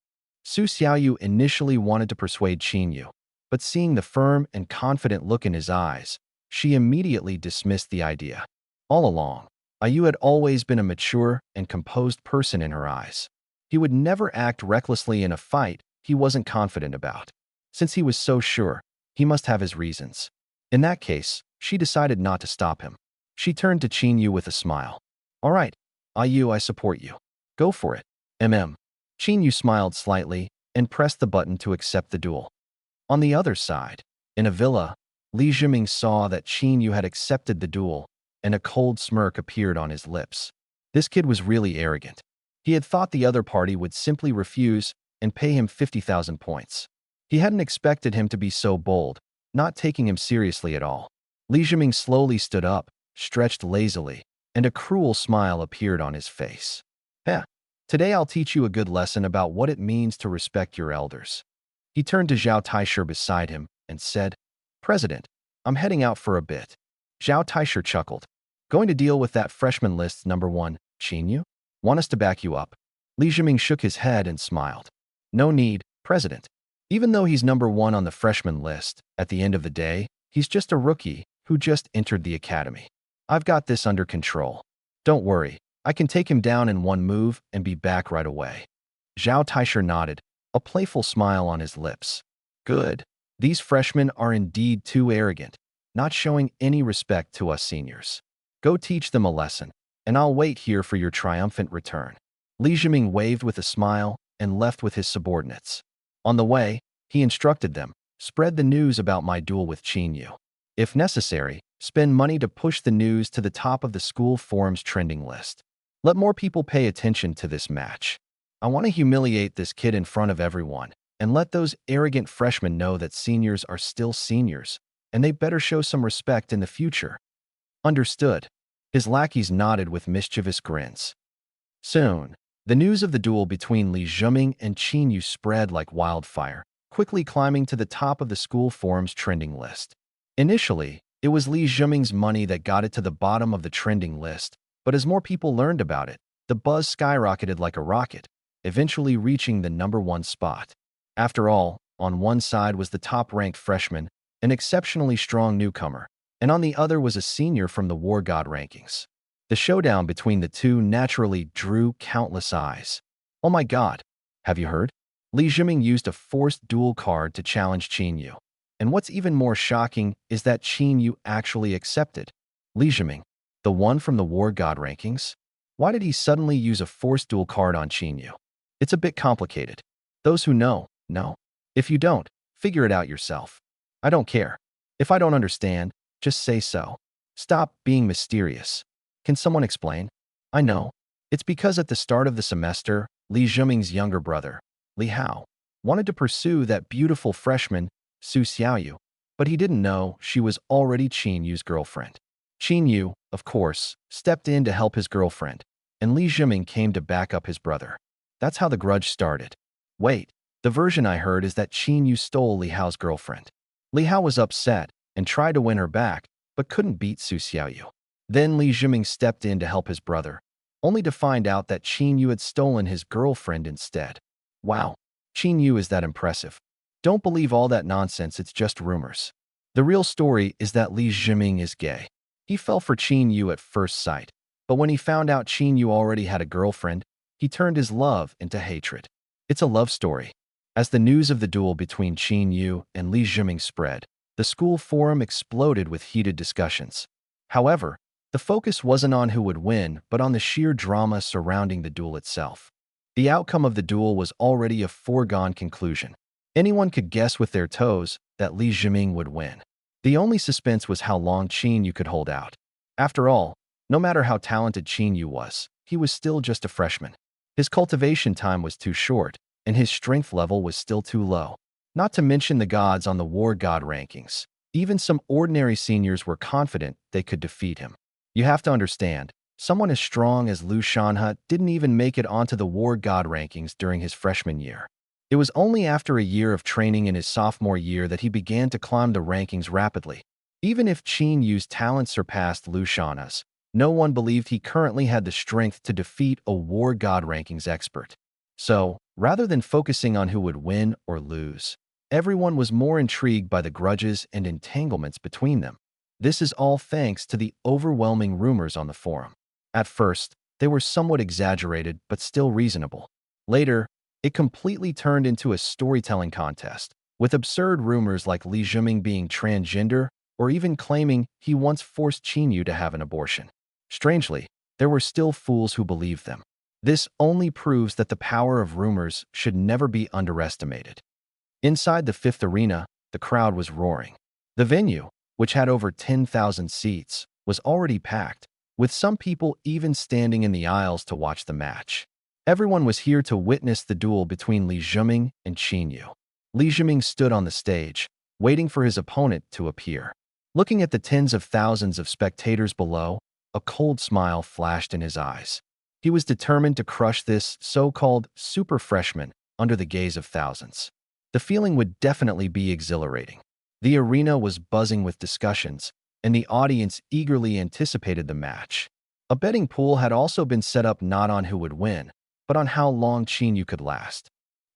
Su Xiaoyu initially wanted to persuade Qin Yu, but seeing the firm and confident look in his eyes, she immediately dismissed the idea. All along, Yu had always been a mature and composed person in her eyes. He would never act recklessly in a fight he wasn't confident about. Since he was so sure, he must have his reasons. In that case, she decided not to stop him. She turned to Qin Yu with a smile. "All right, Yu, I support you. Go for it." Qin Yu smiled slightly and pressed the button to accept the duel. On the other side, in a villa, Li Zhiming saw that Qin Yu had accepted the duel, and a cold smirk appeared on his lips. This kid was really arrogant. He had thought the other party would simply refuse and pay him 50,000 points. He hadn't expected him to be so bold, not taking him seriously at all. Li Zhiming slowly stood up, stretched lazily, and a cruel smile appeared on his face. "Heh, today I'll teach you a good lesson about what it means to respect your elders." He turned to Zhao Taisher beside him and said, "President, I'm heading out for a bit." Zhao Taisher chuckled. "Going to deal with that freshman list's number one, Qin Yu? Want us to back you up?" Li Zhiming shook his head and smiled. "No need, President. Even though he's number one on the freshman list, at the end of the day, he's just a rookie who just entered the academy. I've got this under control. Don't worry, I can take him down in one move and be back right away." Zhao Taisher nodded, a playful smile on his lips. "Good. These freshmen are indeed too arrogant, not showing any respect to us seniors. Go teach them a lesson, and I'll wait here for your triumphant return." Li Zhiming waved with a smile and left with his subordinates. On the way, he instructed them, "Spread the news about my duel with Qin Yu. If necessary, spend money to push the news to the top of the school forum's trending list. Let more people pay attention to this match. I want to humiliate this kid in front of everyone, and let those arrogant freshmen know that seniors are still seniors, and they better show some respect in the future." "Understood." His lackeys nodded with mischievous grins. Soon, the news of the duel between Li Zhiming and Qin Yu spread like wildfire, quickly climbing to the top of the school forum's trending list. Initially, it was Li Zhiming's money that got it to the bottom of the trending list, but as more people learned about it, the buzz skyrocketed like a rocket, eventually reaching the number one spot. After all, on one side was the top-ranked freshman, an exceptionally strong newcomer, and on the other was a senior from the War God rankings. The showdown between the two naturally drew countless eyes. "Oh my god, have you heard? Li Zhiming used a forced duel card to challenge Qin Yu. And what's even more shocking is that Qin Yu actually accepted. Li Zhiming, the one from the War God rankings? Why did he suddenly use a forced duel card on Qin Yu? It's a bit complicated. Those who know. If you don't, figure it out yourself. I don't care. If I don't understand, just say so. Stop being mysterious. Can someone explain?" "I know. It's because at the start of the semester, Li Zhiming's younger brother, Li Hao, wanted to pursue that beautiful freshman, Su Xiaoyu, but he didn't know she was already Qin Yu's girlfriend. Qin Yu, of course, stepped in to help his girlfriend, and Li Zhiming came to back up his brother. That's how the grudge started. Wait, the version I heard is that Qin Yu stole Li Hao's girlfriend. Li Hao was upset and tried to win her back, but couldn't beat Su Xiaoyu. Then Li Zhiming stepped in to help his brother, only to find out that Qin Yu had stolen his girlfriend instead. Wow, Qin Yu is that impressive. Don't believe all that nonsense, it's just rumors. The real story is that Li Zhiming is gay. He fell for Qin Yu at first sight, but when he found out Qin Yu already had a girlfriend, he turned his love into hatred. It's a love story. As the news of the duel between Qin Yu and Li Zhiming spread, the school forum exploded with heated discussions. However, the focus wasn't on who would win, but on the sheer drama surrounding the duel itself. The outcome of the duel was already a foregone conclusion. Anyone could guess with their toes that Li Zhiming would win. The only suspense was how long Qin Yu could hold out. After all, no matter how talented Qin Yu was, he was still just a freshman. His cultivation time was too short, and his strength level was still too low. Not to mention the gods on the War God rankings. Even some ordinary seniors were confident they could defeat him. You have to understand, someone as strong as Liu Shanhe didn't even make it onto the War God rankings during his freshman year. It was only after a year of training in his sophomore year that he began to climb the rankings rapidly. Even if Qin Yu's talent surpassed Liu Shanhe's, no one believed he currently had the strength to defeat a War God rankings expert. So, rather than focusing on who would win or lose, everyone was more intrigued by the grudges and entanglements between them. This is all thanks to the overwhelming rumors on the forum. At first, they were somewhat exaggerated but still reasonable. Later, it completely turned into a storytelling contest, with absurd rumors like Li Zhiming being transgender or even claiming he once forced Qin Yu to have an abortion. Strangely, there were still fools who believed them. This only proves that the power of rumors should never be underestimated. Inside the fifth arena, the crowd was roaring. The venue, which had over 10,000 seats, was already packed, with some people even standing in the aisles to watch the match. Everyone was here to witness the duel between Li Zhiming and Qin Yu. Li Zhiming stood on the stage, waiting for his opponent to appear. Looking at the tens of thousands of spectators below, a cold smile flashed in his eyes. He was determined to crush this so-called super freshman under the gaze of thousands. The feeling would definitely be exhilarating. The arena was buzzing with discussions, and the audience eagerly anticipated the match. A betting pool had also been set up not on who would win, but on how long Qin Yu could last.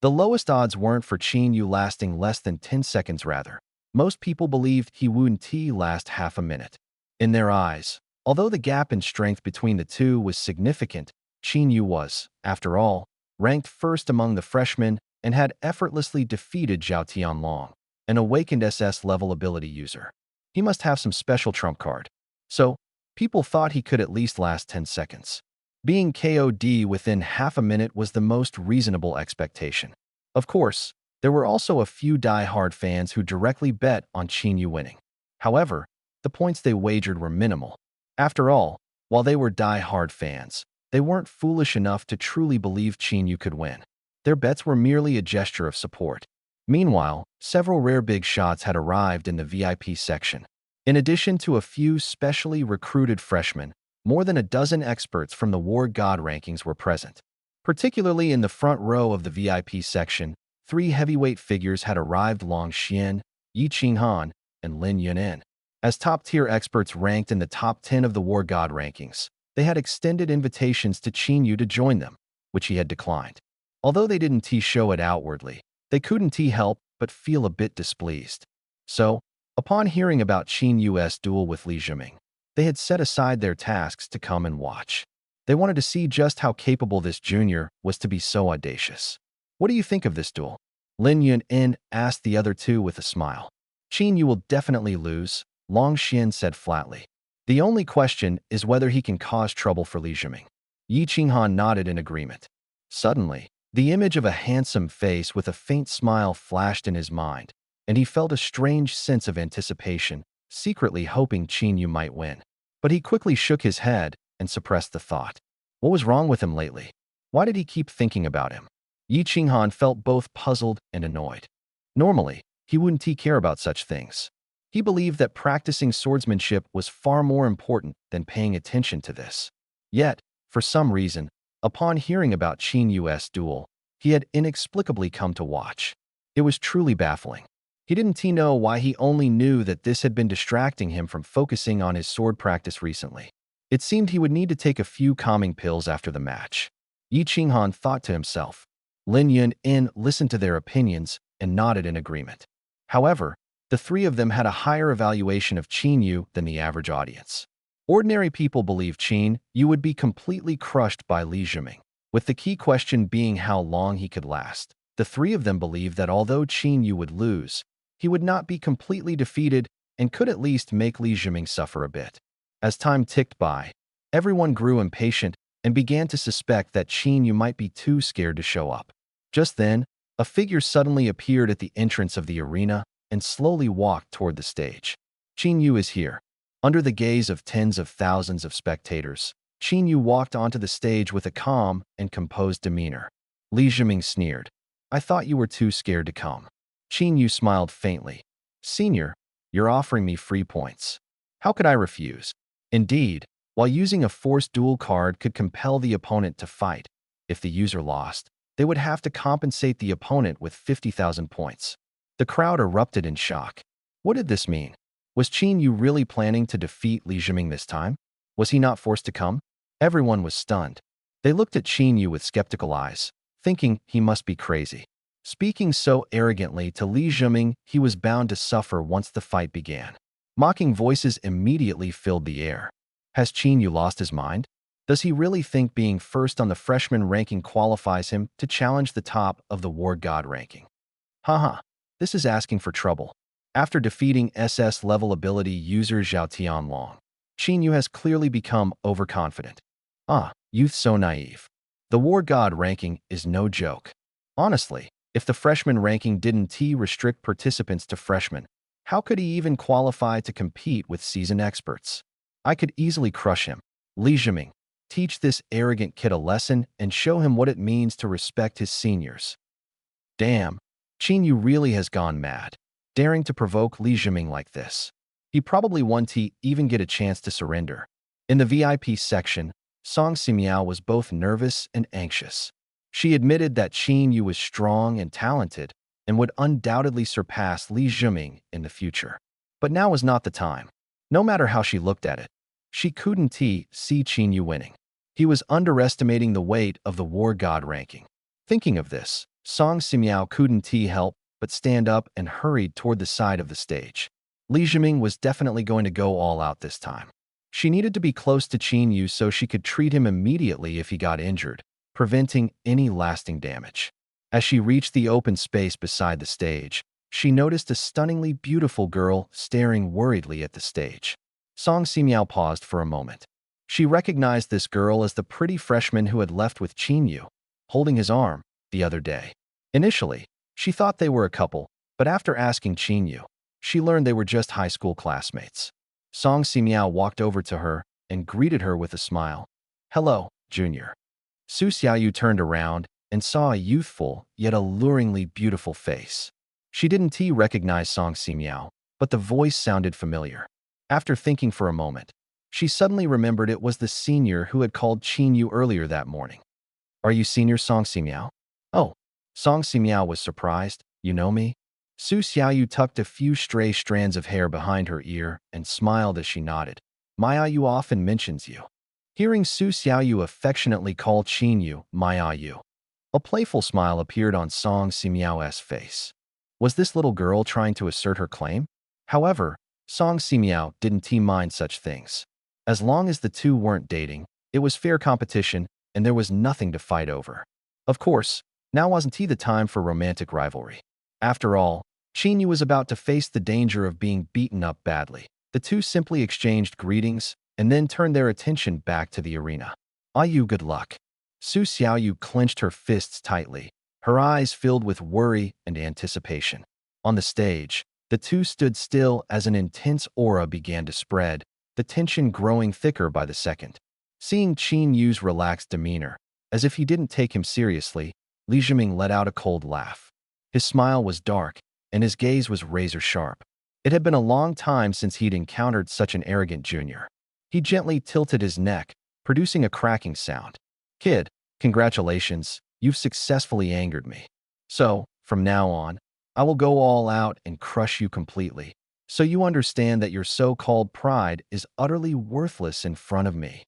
The lowest odds weren't for Qin Yu lasting less than 10 seconds rather. Most people believed he wouldn't last half a minute. In their eyes, although the gap in strength between the two was significant, Qin Yu was, after all, ranked first among the freshmen and had effortlessly defeated Zhao Tianlong, an awakened SS-level ability user. He must have some special trump card. So, people thought he could at least last 10 seconds. Being KO'd within half a minute was the most reasonable expectation. Of course, there were also a few die-hard fans who directly bet on Qin Yu winning. However, the points they wagered were minimal. After all, while they were die-hard fans, they weren't foolish enough to truly believe Qin Yu could win. Their bets were merely a gesture of support. Meanwhile, several rare big shots had arrived in the VIP section. In addition to a few specially recruited freshmen, more than a dozen experts from the War God rankings were present. Particularly in the front row of the VIP section, 3 heavyweight figures had arrived: Long Xian, Yi Qinghan, and Lin Yunin. As top-tier experts ranked in the top 10 of the War God rankings, they had extended invitations to Qin Yu to join them, which he had declined. Although they didn't show it outwardly, they couldn't help but feel a bit displeased. So, upon hearing about Qin Yu's duel with Li Zhiming, they had set aside their tasks to come and watch. They wanted to see just how capable this junior was to be so audacious. "What do you think of this duel?" Lin Yunin asked the other two with a smile. "Qin Yu will definitely lose," Long Xian said flatly. "The only question is whether he can cause trouble for Li Zhiming." Yi Qinghan nodded in agreement. Suddenly, the image of a handsome face with a faint smile flashed in his mind, and he felt a strange sense of anticipation, secretly hoping Qin Yu might win. But he quickly shook his head and suppressed the thought. What was wrong with him lately? Why did he keep thinking about him? Yi Qinghan felt both puzzled and annoyed. Normally, he wouldn't care about such things. He believed that practicing swordsmanship was far more important than paying attention to this. Yet, for some reason, upon hearing about Qin Yu's duel, he had inexplicably come to watch. It was truly baffling. He didn't know why. He only knew that this had been distracting him from focusing on his sword practice recently. It seemed he would need to take a few calming pills after the match. Yi Qinghan thought to himself. Lin Yunin listened to their opinions and nodded in agreement. However, the three of them had a higher evaluation of Qin Yu than the average audience. Ordinary people believed Qin Yu would be completely crushed by Li Zhiming, with the key question being how long he could last. The three of them believed that although Qin Yu would lose, he would not be completely defeated and could at least make Li Zhiming suffer a bit. As time ticked by, everyone grew impatient and began to suspect that Qin Yu might be too scared to show up. Just then, a figure suddenly appeared at the entrance of the arena and slowly walked toward the stage. Qin Yu is here. Under the gaze of tens of thousands of spectators, Qin Yu walked onto the stage with a calm and composed demeanor. Li Zhiming sneered. I thought you were too scared to come. Qin Yu smiled faintly. Senior, you're offering me free points. How could I refuse? Indeed, while using a forced duel card could compel the opponent to fight, if the user lost, they would have to compensate the opponent with 50,000 points. The crowd erupted in shock. What did this mean? Was Qin Yu really planning to defeat Li Zhiming this time? Was he not forced to come? Everyone was stunned. They looked at Qin Yu with skeptical eyes, thinking he must be crazy. Speaking so arrogantly to Li Zhiming, he was bound to suffer once the fight began. Mocking voices immediately filled the air. Has Qin Yu lost his mind? Does he really think being first on the freshman ranking qualifies him to challenge the top of the War God ranking? Haha, this is asking for trouble. After defeating SS-level ability user Zhao Tianlong, Qin Yu has clearly become overconfident. Youth so naive. The War God ranking is no joke. Honestly, if the freshman ranking didn't restrict participants to freshmen, how could he even qualify to compete with seasoned experts? I could easily crush him. Li Zhiming, teach this arrogant kid a lesson and show him what it means to respect his seniors. Damn, Qin Yu really has gone mad, daring to provoke Li Zhiming like this. He probably won't even get a chance to surrender. In the VIP section, Song Simiao was both nervous and anxious. She admitted that Qin Yu was strong and talented and would undoubtedly surpass Li Zhiming in the future. But now was not the time. No matter how she looked at it, she couldn't see Qin Yu winning. He was underestimating the weight of the War God ranking. Thinking of this, Song Simiao couldn't help but stand up and hurried toward the side of the stage. Li Zhiming was definitely going to go all out this time. She needed to be close to Qin Yu so she could treat him immediately if he got injured, preventing any lasting damage. As she reached the open space beside the stage, she noticed a stunningly beautiful girl staring worriedly at the stage. Song Simiao paused for a moment. She recognized this girl as the pretty freshman who had left with Qin Yu, holding his arm, the other day. Initially, she thought they were a couple, but after asking Qin Yu, she learned they were just high school classmates. Song Simiao walked over to her and greeted her with a smile. Hello, Junior. Su Xiaoyu turned around and saw a youthful yet alluringly beautiful face. She didn't recognize Song Simiao, but the voice sounded familiar. After thinking for a moment, she suddenly remembered it was the senior who had called Qin Yu earlier that morning. Are you senior Song Simiao? Oh, Song Simiao was surprised. You know me? Su Xiaoyu tucked a few stray strands of hair behind her ear and smiled as she nodded. Maya Yu often mentions you. Hearing Su Xiaoyu affectionately call Qin Yu Maya Yu, a playful smile appeared on Song Simiao's face. Was this little girl trying to assert her claim? However, Song Simiao didn't mind such things. As long as the two weren't dating, it was fair competition and there was nothing to fight over. Of course, now wasn't the time for romantic rivalry. After all, Qin Yu was about to face the danger of being beaten up badly. The two simply exchanged greetings and then turned their attention back to the arena. Yu, good luck. Su Xiaoyu clenched her fists tightly, her eyes filled with worry and anticipation. On the stage, the two stood still as an intense aura began to spread, the tension growing thicker by the second. Seeing Qin Yu's relaxed demeanor, as if he didn't take him seriously, Li Zhiming let out a cold laugh. His smile was dark, and his gaze was razor-sharp. It had been a long time since he'd encountered such an arrogant junior. He gently tilted his neck, producing a cracking sound. Kid, congratulations, you've successfully angered me. So, from now on, I will go all out and crush you completely, so you understand that your so-called pride is utterly worthless in front of me.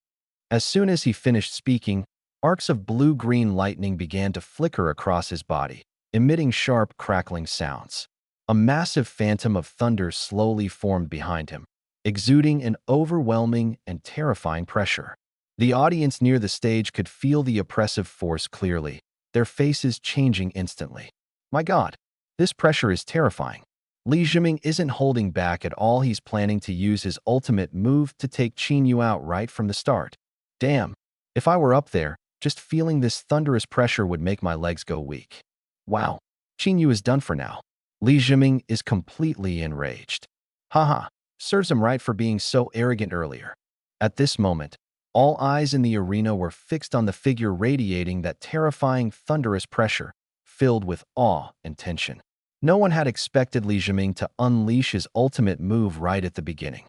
As soon as he finished speaking, arcs of blue-green lightning began to flicker across his body, emitting sharp, crackling sounds. A massive phantom of thunder slowly formed behind him, exuding an overwhelming and terrifying pressure. The audience near the stage could feel the oppressive force clearly, their faces changing instantly. My God, this pressure is terrifying. Li Zhiming isn't holding back at all. He's planning to use his ultimate move to take Qin Yu out right from the start. Damn, if I were up there, just feeling this thunderous pressure would make my legs go weak. Wow, Qin Yu is done for now. Li Zhiming is completely enraged. Haha, Serves him right for being so arrogant earlier. At this moment, all eyes in the arena were fixed on the figure radiating that terrifying, thunderous pressure, filled with awe and tension. No one had expected Li Jiming to unleash his ultimate move right at the beginning.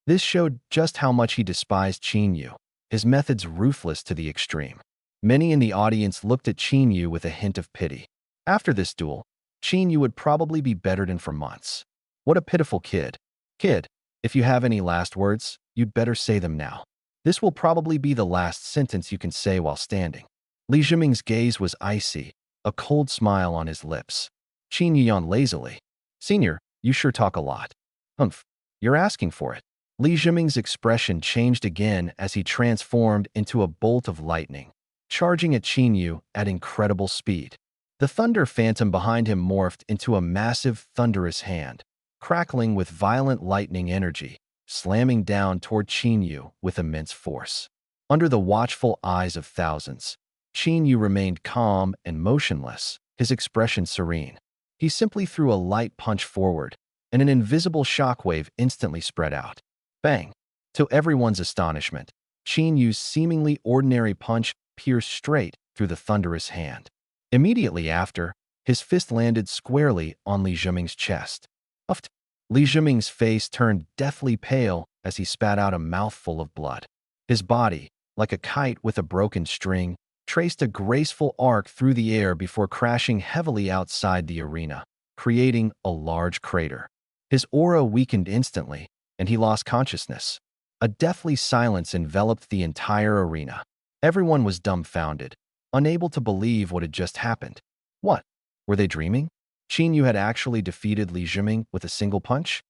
This showed just how much he despised Qin Yu, his methods ruthless to the extreme. Many in the audience looked at Qin Yu with a hint of pity. After this duel, Qin Yu would probably be bedridden for months. What a pitiful kid. Kid, if you have any last words, you'd better say them now. This will probably be the last sentence you can say while standing. Li Jiming's gaze was icy, a cold smile on his lips. Qin Yu yawned lazily. Senior, you sure talk a lot. Humph, you're asking for it. Li Jiming's expression changed again as he transformed into a bolt of lightning, charging at Qin Yu at incredible speed. The thunder phantom behind him morphed into a massive, thunderous hand, crackling with violent lightning energy, slamming down toward Qin Yu with immense force. Under the watchful eyes of thousands, Qin Yu remained calm and motionless, his expression serene. He simply threw a light punch forward, and an invisible shockwave instantly spread out. Bang! To everyone's astonishment, Qin Yu's seemingly ordinary punch pierced straight through the thunderous hand. Immediately after, his fist landed squarely on Li Jiming's chest. Uffed. Li Jiming's face turned deathly pale as he spat out a mouthful of blood. His body, like a kite with a broken string, traced a graceful arc through the air before crashing heavily outside the arena, creating a large crater. His aura weakened instantly, and he lost consciousness. A deathly silence enveloped the entire arena. Everyone was dumbfounded, unable to believe what had just happened. What? Were they dreaming? Qin Yu had actually defeated Li Jiming with a single punch?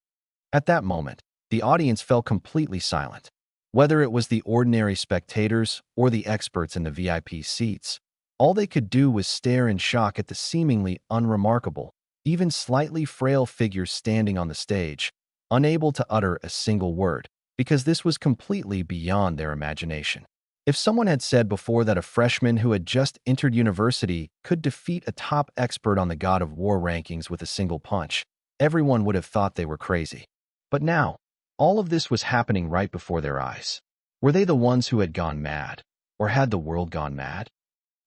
At that moment, the audience fell completely silent. Whether it was the ordinary spectators or the experts in the VIP seats, all they could do was stare in shock at the seemingly unremarkable, even slightly frail figure standing on the stage, unable to utter a single word, because this was completely beyond their imagination. If someone had said before that a freshman who had just entered university could defeat a top expert on the God of War rankings with a single punch, everyone would have thought they were crazy. But now, all of this was happening right before their eyes. Were they the ones who had gone mad? Or had the world gone mad?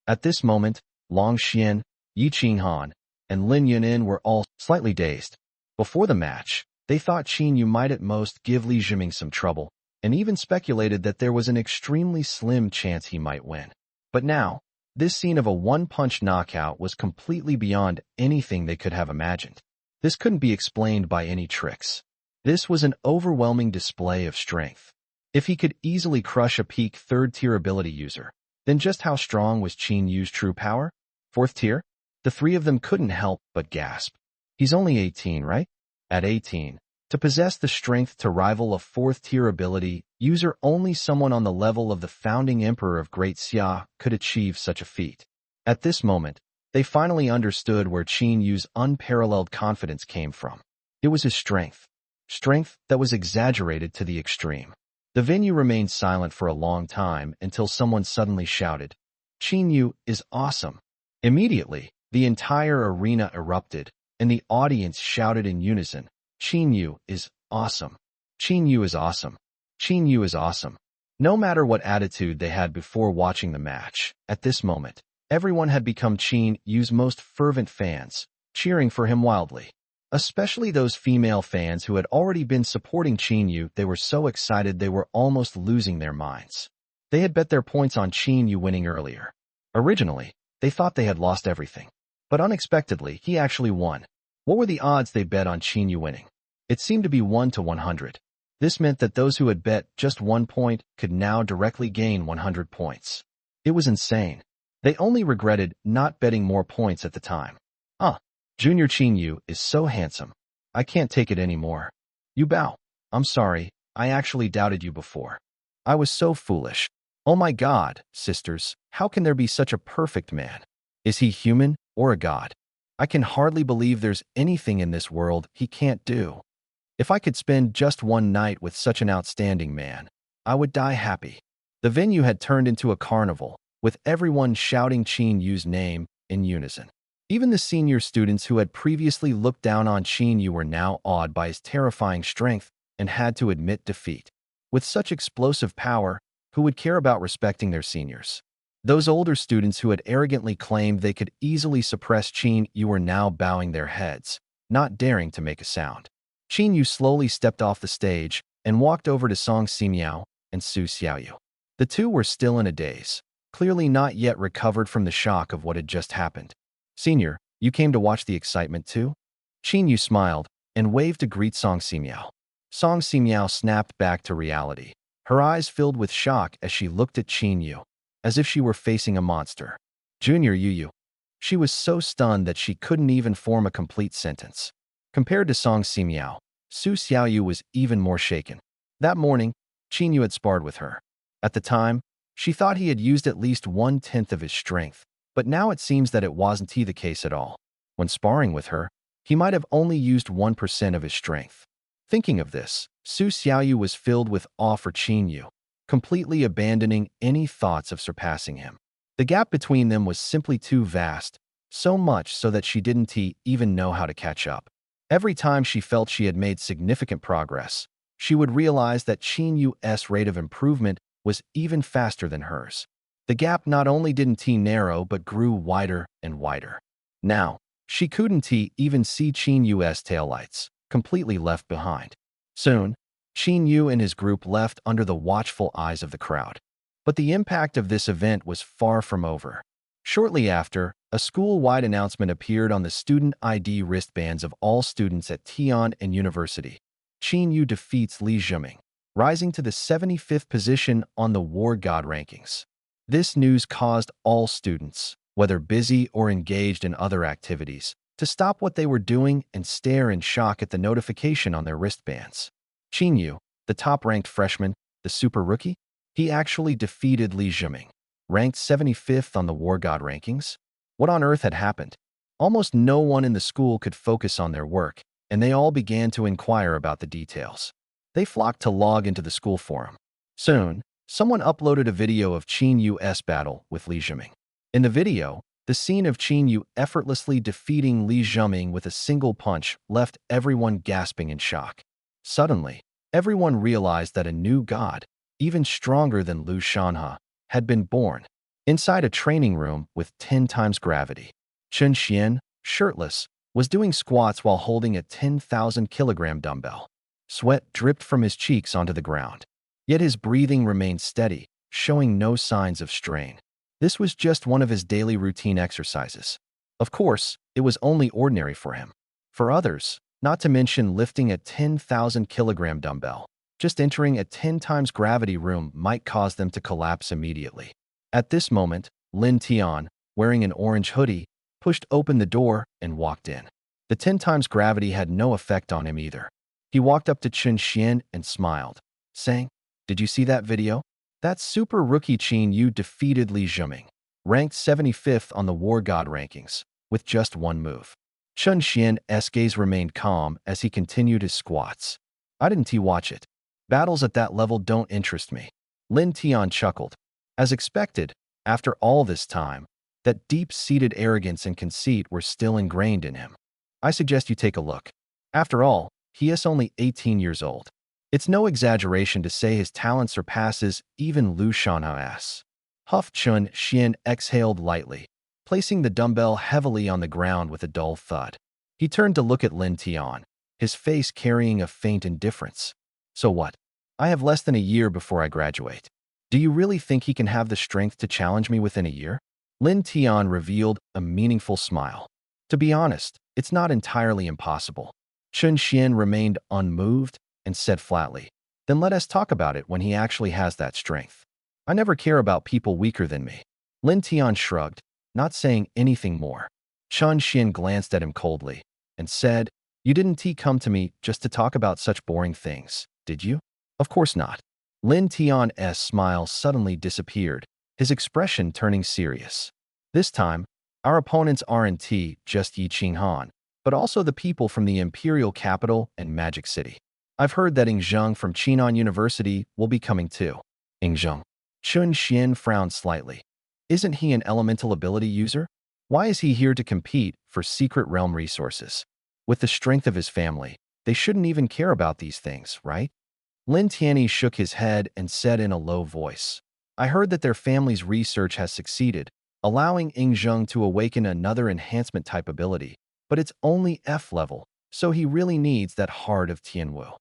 At this moment, Long Xian, Yi Qinghan, and Lin Yunin were all slightly dazed. Before the match, they thought Qin Yu might at most give Li Jiming some trouble, and even speculated that there was an extremely slim chance he might win. But now, this scene of a one-punch knockout was completely beyond anything they could have imagined. This couldn't be explained by any tricks. This was an overwhelming display of strength. If he could easily crush a peak third-tier ability user, then just how strong was Qin Yu's true power? Fourth tier? The three of them couldn't help but gasp. He's only 18, right? At 18, to possess the strength to rival a fourth-tier ability user, only someone on the level of the founding emperor of Great Xia could achieve such a feat. At this moment, they finally understood where Qin Yu's unparalleled confidence came from. It was his strength. Strength that was exaggerated to the extreme. The venue remained silent for a long time until someone suddenly shouted, "Qin Yu is awesome." Immediately, the entire arena erupted, and the audience shouted in unison, "Qin Yu is awesome. Qin Yu is awesome. Qin Yu is awesome." No matter what attitude they had before watching the match, at this moment, everyone had become Qin Yu's most fervent fans, cheering for him wildly. Especially those female fans who had already been supporting Qin Yu. They were so excited they were almost losing their minds. They had bet their points on Qin Yu winning earlier. Originally, they thought they had lost everything. But unexpectedly, he actually won. What were the odds they bet on Qin Yu winning? It seemed to be 1 to 100. This meant that those who had bet just 1 point could now directly gain 100 points. It was insane. They only regretted not betting more points at the time. Junior Qin Yu is so handsome. I can't take it anymore. You bow. I'm sorry, I actually doubted you before. I was so foolish. Oh my God, sisters, how can there be such a perfect man? Is he human or a god? I can hardly believe there's anything in this world he can't do. If I could spend just one night with such an outstanding man, I would die happy. The venue had turned into a carnival, with everyone shouting Qin Yu's name in unison. Even the senior students who had previously looked down on Qin Yu were now awed by his terrifying strength and had to admit defeat. With such explosive power, who would care about respecting their seniors? Those older students who had arrogantly claimed they could easily suppress Qin Yu were now bowing their heads, not daring to make a sound. Qin Yu slowly stepped off the stage and walked over to Song Simiao and Su Xiaoyu. The two were still in a daze, clearly not yet recovered from the shock of what had just happened. "Senior, you came to watch the excitement too?" Qin Yu smiled and waved to greet Song Simiao. Song Simiao snapped back to reality. Her eyes filled with shock as she looked at Qin Yu, as if she were facing a monster. "Junior Yu." She was so stunned that she couldn't even form a complete sentence. Compared to Song Simiao, Su Xiaoyu was even more shaken. That morning, Qin Yu had sparred with her. At the time, she thought he had used at least 1/10 of his strength, but now it seems that it wasn't the case at all. When sparring with her, he might have only used 1% of his strength. Thinking of this, Su Xiaoyu was filled with awe for Qin Yu, completely abandoning any thoughts of surpassing him. The gap between them was simply too vast, so much so that she didn't even know how to catch up. Every time she felt she had made significant progress, she would realize that Qin Yu's rate of improvement was even faster than hers. The gap not only didn't narrow but grew wider and wider. Now, she couldn't even see Qin Yu's taillights, completely left behind. Soon, Qin Yu and his group left under the watchful eyes of the crowd. But the impact of this event was far from over. Shortly after, a school-wide announcement appeared on the student ID wristbands of all students at Tian and University. Qin Yu defeats Li Zhiming, rising to the 75th position on the War God rankings. This news caused all students, whether busy or engaged in other activities, to stop what they were doing and stare in shock at the notification on their wristbands. Qin Yu, the top-ranked freshman, the super rookie, he actually defeated Li Zhiming, ranked 75th on the War God rankings. What on earth had happened? Almost no one in the school could focus on their work, and they all began to inquire about the details. They flocked to log into the school forum. Soon, someone uploaded a video of Qin Yu's battle with Li Zhiming. In the video, the scene of Qin Yu effortlessly defeating Li Zhiming with a single punch left everyone gasping in shock. Suddenly, everyone realized that a new god, even stronger than Lu Shanhe, had been born. Inside a training room with 10 times gravity, Chen Xian, shirtless, was doing squats while holding a 10,000-kilogram dumbbell. Sweat dripped from his cheeks onto the ground. Yet his breathing remained steady, showing no signs of strain. This was just one of his daily routine exercises. Of course, it was only ordinary for him. For others, not to mention lifting a 10,000-kilogram dumbbell, just entering a 10 times gravity room might cause them to collapse immediately. At this moment, Lin Tian, wearing an orange hoodie, pushed open the door and walked in. The 10 times gravity had no effect on him either. He walked up to Chen Xian and smiled, saying, "Did you see that video? That super rookie Qin Yu defeated Li Zhiming, ranked 75th on the War God rankings, with just one move." Chen Xian's gaze remained calm as he continued his squats. "I didn't watch it. Battles at that level don't interest me." Lin Tian chuckled. As expected, after all this time, that deep-seated arrogance and conceit were still ingrained in him. "I suggest you take a look. After all, he is only 18 years old. It's no exaggeration to say his talent surpasses even Lu Shanhe's." Chen Xian exhaled lightly, placing the dumbbell heavily on the ground with a dull thud. He turned to look at Lin Tian, his face carrying a faint indifference. "So what? I have less than a year before I graduate. Do you really think he can have the strength to challenge me within a year?" Lin Tian revealed a meaningful smile. "To be honest, it's not entirely impossible." Chen Xian remained unmoved and said flatly, "Then let us talk about it when he actually has that strength. I never care about people weaker than me." Lin Tian shrugged, not saying anything more. Chen Xian glanced at him coldly and said, "You didn't come to me just to talk about such boring things, did you?" "Of course not." Lin Tian's smile suddenly disappeared, his expression turning serious. "This time, our opponents aren't just Yi Qinghan, but also the people from the imperial capital and Magic City. I've heard that Zheng from Chinan University will be coming too." Zheng. Chen Xian frowned slightly. "Isn't he an elemental ability user? Why is he here to compete for secret realm resources?" With the strength of his family, They shouldn't even care about these things, right? Lin Tianyi shook his head and said in a low voice, I heard that their family's research has succeeded, allowing Yingzheng to awaken another enhancement type ability, but it's only F level, so he really needs that heart of Tianwu.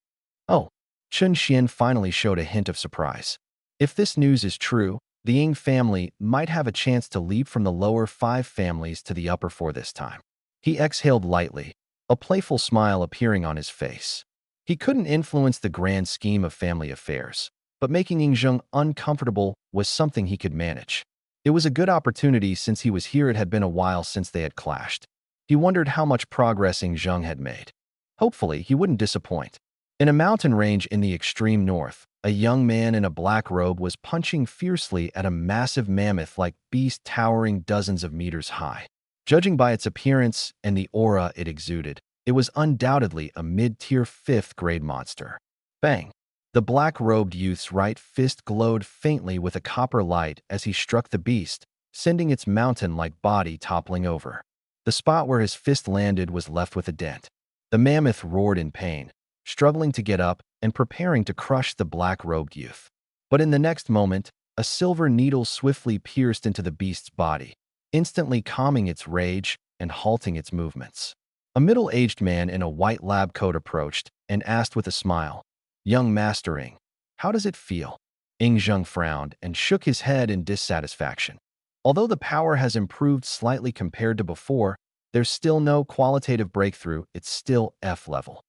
Oh, Chen Xian finally showed a hint of surprise. If this news is true, the Ying family might have a chance to leap from the lower 5 families to the upper 4 this time. He exhaled lightly, a playful smile appearing on his face. He couldn't influence the grand scheme of family affairs, but making Yingzheng uncomfortable was something he could manage. It was a good opportunity since he was here. It had been a while since they had clashed. He wondered how much progress Yingzheng had made. Hopefully, he wouldn't disappoint. In a mountain range in the extreme north, a young man in a black robe was punching fiercely at a massive mammoth-like beast towering dozens of meters high. Judging by its appearance and the aura it exuded, it was undoubtedly a mid-tier 5th-grade monster. Bang! The black-robed youth's right fist glowed faintly with a copper light as he struck the beast, sending its mountain-like body toppling over. The spot where his fist landed was left with a dent. The mammoth roared in pain, struggling to get up and preparing to crush the black-robed youth. But in the next moment, a silver needle swiftly pierced into the beast's body, instantly calming its rage and halting its movements. A middle-aged man in a white lab coat approached and asked with a smile, Young Master Ing, how does it feel? Yingzheng frowned and shook his head in dissatisfaction. Although the power has improved slightly compared to before, there's still no qualitative breakthrough. It's still F level.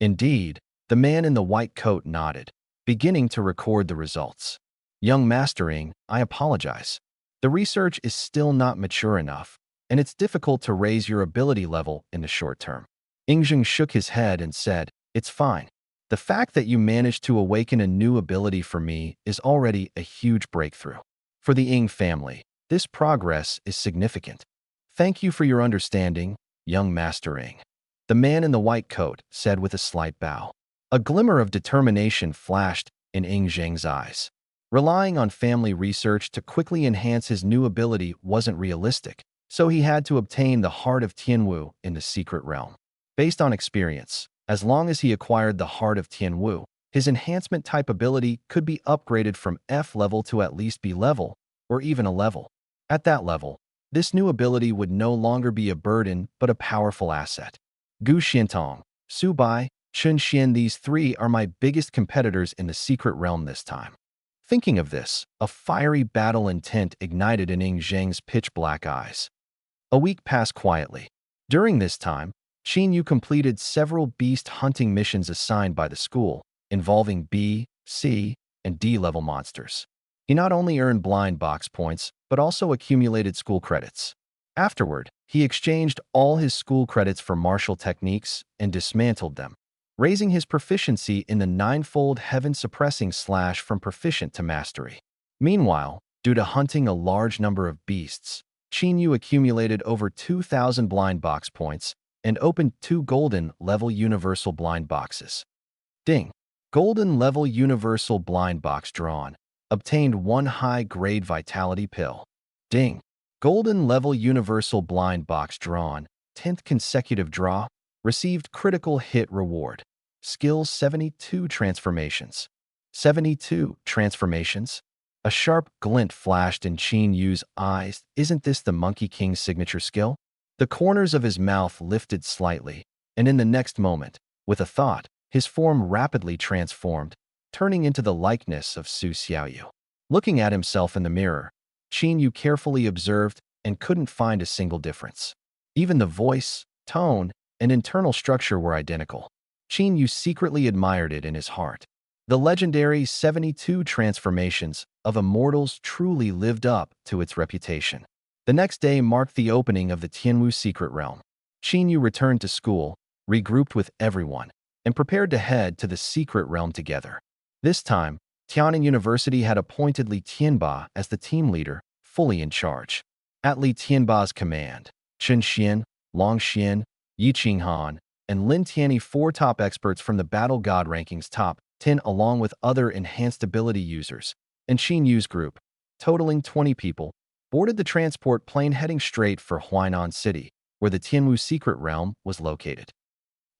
Indeed, the man in the white coat nodded, beginning to record the results. Young Master Ing, I apologize. The research is still not mature enough, and it's difficult to raise your ability level in the short term. Yingzheng shook his head and said, It's fine. The fact that you managed to awaken a new ability for me is already a huge breakthrough. For the Ying family, this progress is significant. Thank you for your understanding, young Master Ing. The man in the white coat said with a slight bow. A glimmer of determination flashed in Yingzheng's eyes. Relying on family research to quickly enhance his new ability wasn't realistic, so he had to obtain the Heart of Tianwu in the secret realm. Based on experience, as long as he acquired the Heart of Tianwu, his enhancement type ability could be upgraded from F level to at least B level, or even a level. At that level, this new ability would no longer be a burden but a powerful asset. Gu Xiantong, Su Bai, Chen Xian, these 3 are my biggest competitors in the secret realm this time. Thinking of this, a fiery battle intent ignited in Yingzheng's pitch-black eyes. A week passed quietly. During this time, Qin Yu completed several beast hunting missions assigned by the school, involving B, C, and D-level monsters. He not only earned blind box points, but also accumulated school credits. Afterward, he exchanged all his school credits for martial techniques and dismantled them, raising his proficiency in the 9-fold heaven-suppressing slash from proficient to mastery. Meanwhile, due to hunting a large number of beasts, Qin Yu accumulated over 2,000 blind box points and opened 2 golden-level universal blind boxes. Ding! Golden-level universal blind box drawn. Obtained 1 high-grade vitality pill. Ding! Golden-level universal blind box drawn. 10th consecutive draw. Received critical hit reward. Skills 72 transformations. 72 transformations? A sharp glint flashed in Qin Yu's eyes. Isn't this the Monkey King's signature skill? The corners of his mouth lifted slightly, and in the next moment, with a thought, his form rapidly transformed, turning into the likeness of Su Xiaoyu. Looking at himself in the mirror, Qin Yu carefully observed and couldn't find a single difference. Even the voice, tone, and internal structure were identical. Qin Yu secretly admired it in his heart. The legendary 72 transformations of immortals truly lived up to its reputation. The next day marked the opening of the Tianwu secret realm. Qin Yu returned to school, regrouped with everyone, and prepared to head to the secret realm together. This time, Tianan University had appointed Li Tianba as the team leader, fully in charge. At Li Tianba's command, Chen Xian, Long Xian, Yi Qinghan, and Lin Tianyi, 4 top experts from the Battle God Rankings top 10 along with other enhanced ability users, and Qin Yu's group, totaling 20 people, boarded the transport plane heading straight for Huainan City, where the Tianwu secret realm was located.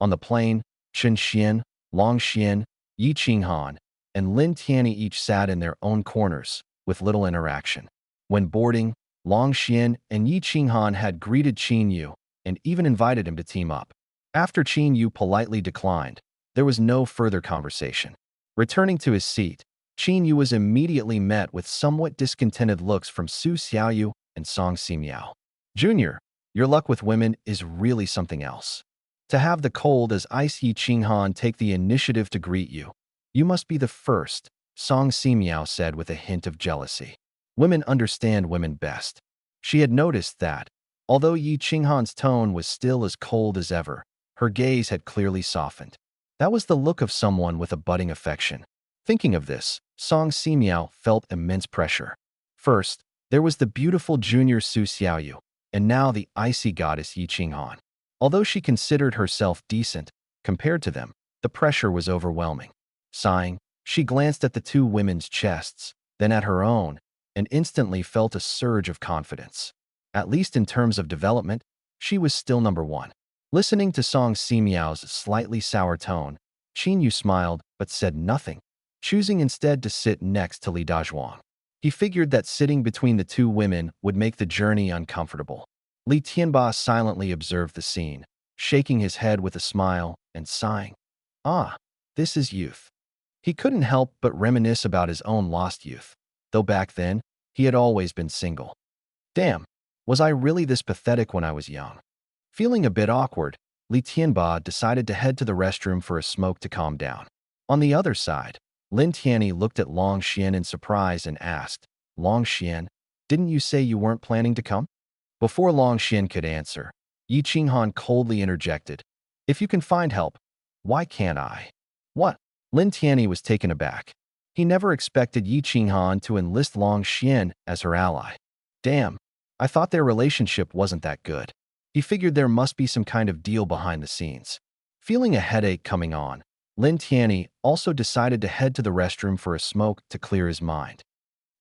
On the plane, Chen Xian, Long Xian, Yi Qinghan, and Lin Tianyi each sat in their own corners, with little interaction. When boarding, Long Xian and Yi Qinghan had greeted Qin Yu and even invited him to team up. After Qin Yu politely declined, there was no further conversation. Returning to his seat, Qin Yu was immediately met with somewhat discontented looks from Su Xiaoyu and Song Simiao. Junior, your luck with women is really something else. To have the cold as ice Yi Qinghan take the initiative to greet you. You must be the first, Song Simiao said with a hint of jealousy. Women understand women best. She had noticed that, although Yi Qinghan's tone was still as cold as ever, her gaze had clearly softened. That was the look of someone with a budding affection. Thinking of this, Song Simiao felt immense pressure. First, there was the beautiful junior Su Xiaoyu, and now the icy goddess Yi Qinghan. Although she considered herself decent, compared to them, the pressure was overwhelming. Sighing, she glanced at the two women's chests, then at her own, and instantly felt a surge of confidence. At least in terms of development, she was still number one. Listening to Song Simiao's slightly sour tone, Qin Yu smiled but said nothing, choosing instead to sit next to Li Dazhuang. He figured that sitting between the two women would make the journey uncomfortable. Li Tianba silently observed the scene, shaking his head with a smile and sighing. Ah, this is youth. He couldn't help but reminisce about his own lost youth, though back then, he had always been single. Damn, was I really this pathetic when I was young? Feeling a bit awkward, Li Tianba decided to head to the restroom for a smoke to calm down. On the other side, Lin Tianyi looked at Long Xian in surprise and asked, Long Xian, didn't you say you weren't planning to come? Before Long Xian could answer, Yi Qinghan coldly interjected, if you can find help, why can't I? What? Lin Tianyi was taken aback. He never expected Yi Qinghan to enlist Long Xian as her ally. Damn, I thought their relationship wasn't that good. He figured there must be some kind of deal behind the scenes. Feeling a headache coming on, Lin Tianyi also decided to head to the restroom for a smoke to clear his mind.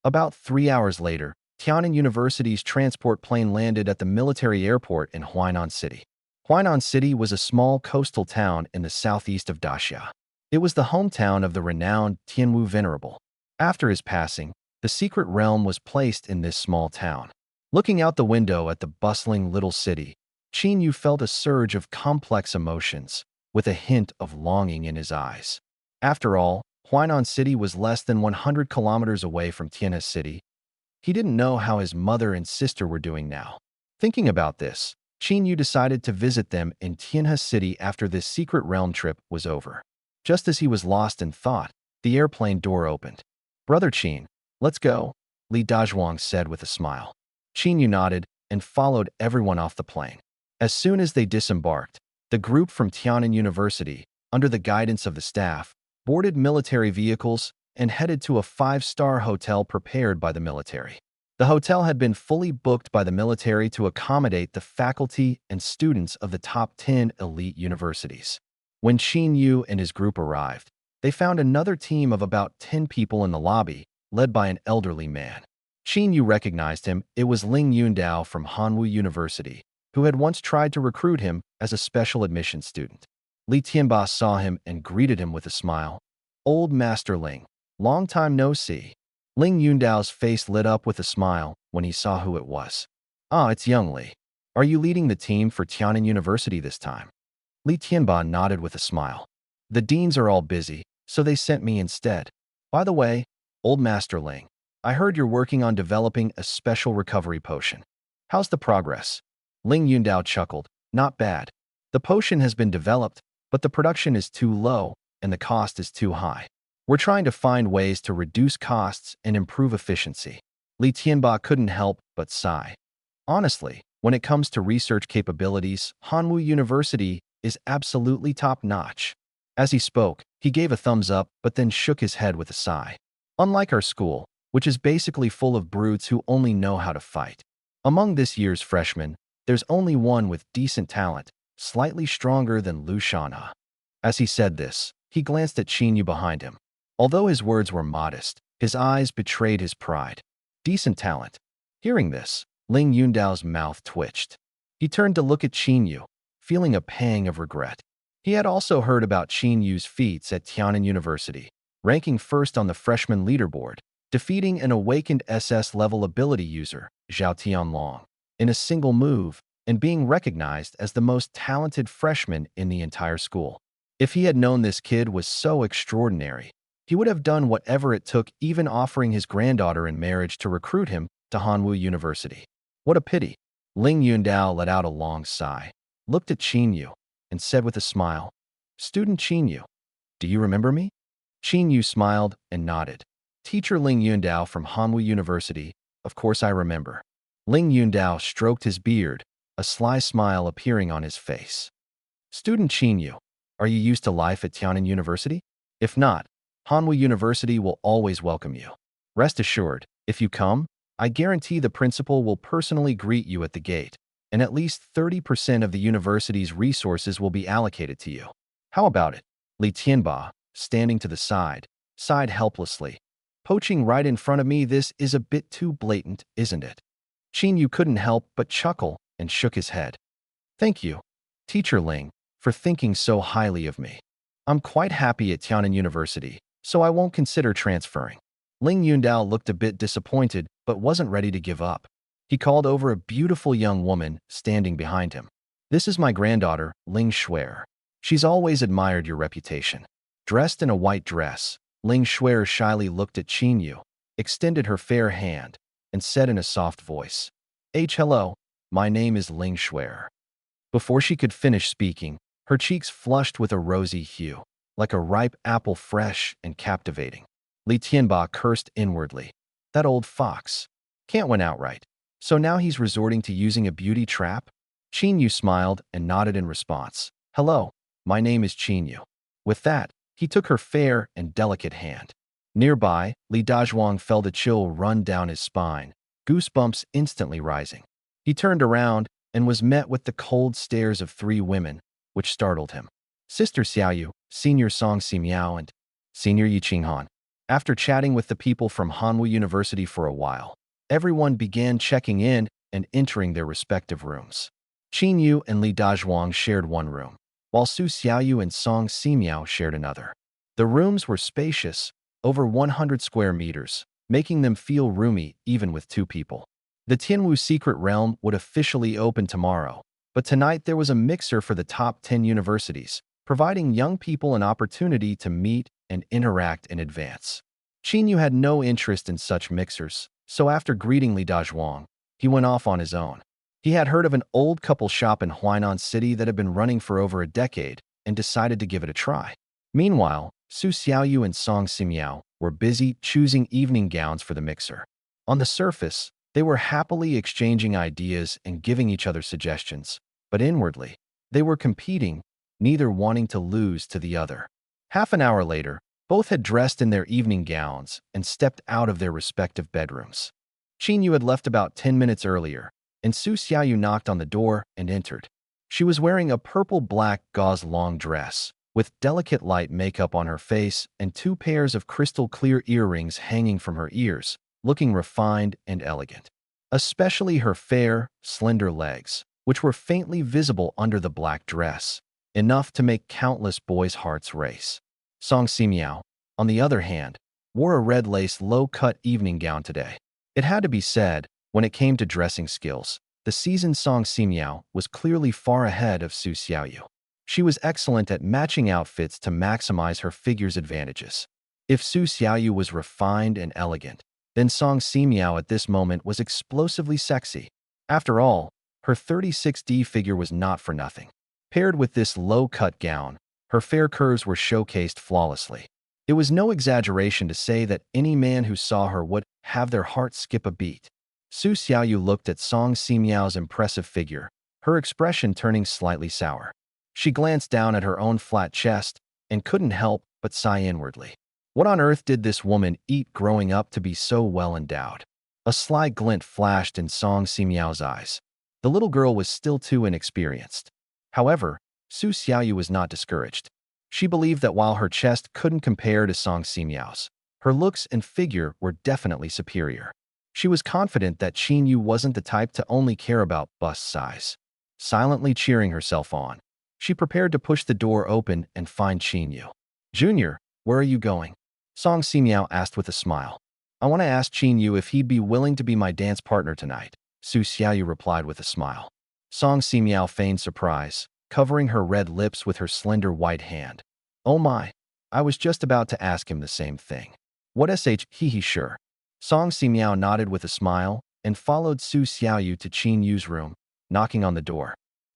About 3 hours later, Tiananmen University's transport plane landed at the military airport in Huainan City. Huainan City was a small coastal town in the southeast of Daxia. It was the hometown of the renowned Tianwu Venerable. After his passing, the secret realm was placed in this small town. Looking out the window at the bustling little city, Qin Yu felt a surge of complex emotions, with a hint of longing in his eyes. After all, Huainan City was less than 100 kilometers away from Tianhe City. He didn't know how his mother and sister were doing now. Thinking about this, Qin Yu decided to visit them in Tianhe City after this secret realm trip was over. Just as he was lost in thought, the airplane door opened. Brother Qin, let's go, Li Dazhuang said with a smile. Qin Yu nodded and followed everyone off the plane. As soon as they disembarked, the group from Tiananmen University, under the guidance of the staff, boarded military vehicles and headed to a 5-star hotel prepared by the military. The hotel had been fully booked by the military to accommodate the faculty and students of the top 10 elite universities. When Qin Yu and his group arrived, they found another team of about 10 people in the lobby, led by an elderly man. Qin Yu recognized him. It was Ling Yundao from Hanwu University, who had once tried to recruit him as a special admission student. Li Tianba saw him and greeted him with a smile. Old Master Ling, long time no see. Ling Yundao's face lit up with a smile when he saw who it was. Ah, it's young Li. Are you leading the team for Tiananmen University this time? Li Tianba nodded with a smile. The deans are all busy, so they sent me instead. By the way, Old Master Ling, I heard you're working on developing a special recovery potion. How's the progress? Ling Yundao chuckled. Not bad. The potion has been developed, but the production is too low and the cost is too high. We're trying to find ways to reduce costs and improve efficiency. Li Tianba couldn't help but sigh. Honestly, when it comes to research capabilities, Hanwu University is absolutely top-notch. As he spoke, he gave a thumbs up but then shook his head with a sigh. Unlike our school, which is basically full of brutes who only know how to fight. Among this year's freshmen, there's only one with decent talent, slightly stronger than Lu Shanha. As he said this, he glanced at Qin Yu behind him. Although his words were modest, his eyes betrayed his pride. Decent talent. Hearing this, Ling Yundao's mouth twitched. He turned to look at Qin Yu, feeling a pang of regret. He had also heard about Qin Yu's feats at Tiananmen University, ranking first on the freshman leaderboard, defeating an awakened SS-level ability user, Zhao Tianlong, in a single move, and being recognized as the most talented freshman in the entire school. If he had known this kid was so extraordinary, he would have done whatever it took, even offering his granddaughter in marriage to recruit him to Hanwu University. What a pity. Ling Yundao let out a long sigh, looked at Qin Yu, and said with a smile, "Student Qin Yu, do you remember me?" Qin Yu smiled and nodded. "Teacher Ling Yundao from Hanwu University, of course I remember." Ling Yundao stroked his beard, a sly smile appearing on his face. "Student Qin Yu, are you used to life at Tiananmen University? If not, Hanwu University will always welcome you. Rest assured, if you come, I guarantee the principal will personally greet you at the gate, and at least 30% of the university's resources will be allocated to you. How about it?" Li Tianba, standing to the side, sighed helplessly. "Poaching right in front of me, this is a bit too blatant, isn't it?" Qin Yu couldn't help but chuckle and shook his head. "Thank you, Teacher Ling, for thinking so highly of me. I'm quite happy at Tiananmen University, so I won't consider transferring." Ling Yundao looked a bit disappointed but wasn't ready to give up. He called over a beautiful young woman standing behind him. "This is my granddaughter, Ling Shuer. She's always admired your reputation." Dressed in a white dress, Ling Shuer shyly looked at Qin Yu, extended her fair hand, and said in a soft voice, "Hello, my name is Ling Shuer." Before she could finish speaking, her cheeks flushed with a rosy hue, like a ripe apple, fresh and captivating. Li Tianba cursed inwardly. That old fox. Can't win outright. So now he's resorting to using a beauty trap? Qin Yu smiled and nodded in response. "Hello, my name is Qin Yu." With that, he took her fair and delicate hand. Nearby, Li Dazhuang felt a chill run down his spine, goosebumps instantly rising. He turned around and was met with the cold stares of three women, which startled him. Sister Xiaoyu, Senior Song Simiao, and Senior Yi Qinghan. After chatting with the people from Hanwu University for a while, everyone began checking in and entering their respective rooms. Qin Yu and Li Dazhuang shared one room, while Su Xiaoyu and Song Simiao shared another. The rooms were spacious, over 100 square meters, making them feel roomy even with two people. The Tianwu Secret Realm would officially open tomorrow, but tonight there was a mixer for the top 10 universities, providing young people an opportunity to meet and interact in advance. Qin Yu had no interest in such mixers, so after greeting Li Dazhuang, he went off on his own. He had heard of an old couple shop in Huainan City that had been running for over a decade and decided to give it a try. Meanwhile, Su Xiaoyu and Song Simiao were busy choosing evening gowns for the mixer. On the surface, they were happily exchanging ideas and giving each other suggestions, but inwardly, they were competing, neither wanting to lose to the other. Half an hour later, both had dressed in their evening gowns and stepped out of their respective bedrooms. Qin Yu had left about 10 minutes earlier, and Su Xiaoyu knocked on the door and entered. She was wearing a purple-black gauze long dress, with delicate light makeup on her face and two pairs of crystal-clear earrings hanging from her ears, looking refined and elegant. Especially her fair, slender legs, which were faintly visible under the black dress, enough to make countless boys' hearts race. Song Simiao, on the other hand, wore a red lace low-cut evening gown today. It had to be said, when it came to dressing skills, the seasoned Song Simiao was clearly far ahead of Su Xiaoyu. She was excellent at matching outfits to maximize her figure's advantages. If Su Xiaoyu was refined and elegant, then Song Simiao at this moment was explosively sexy. After all, her 36D figure was not for nothing. Paired with this low-cut gown, her fair curves were showcased flawlessly. It was no exaggeration to say that any man who saw her would have their heart skip a beat. Su Xiaoyu looked at Song Simiao's impressive figure, her expression turning slightly sour. She glanced down at her own flat chest and couldn't help but sigh inwardly. What on earth did this woman eat growing up to be so well endowed? A sly glint flashed in Song Simiao's eyes. The little girl was still too inexperienced. However, Su Xiaoyu was not discouraged. She believed that while her chest couldn't compare to Song Simiao's, her looks and figure were definitely superior. She was confident that Qin Yu wasn't the type to only care about bust size. Silently cheering herself on, She prepared to push the door open and find Qin Yu. Junior, where are you going? Song Simiao asked with a smile. I want to ask Qin Yu if he'd be willing to be my dance partner tonight, Su Xiaoyu replied with a smile. Song Simiao feigned surprise, covering her red lips with her slender white hand. Oh my, I was just about to ask him the same thing. What sh sure. Song Simiao nodded with a smile and followed Su Xiaoyu to Qin Yu's room, knocking on the door.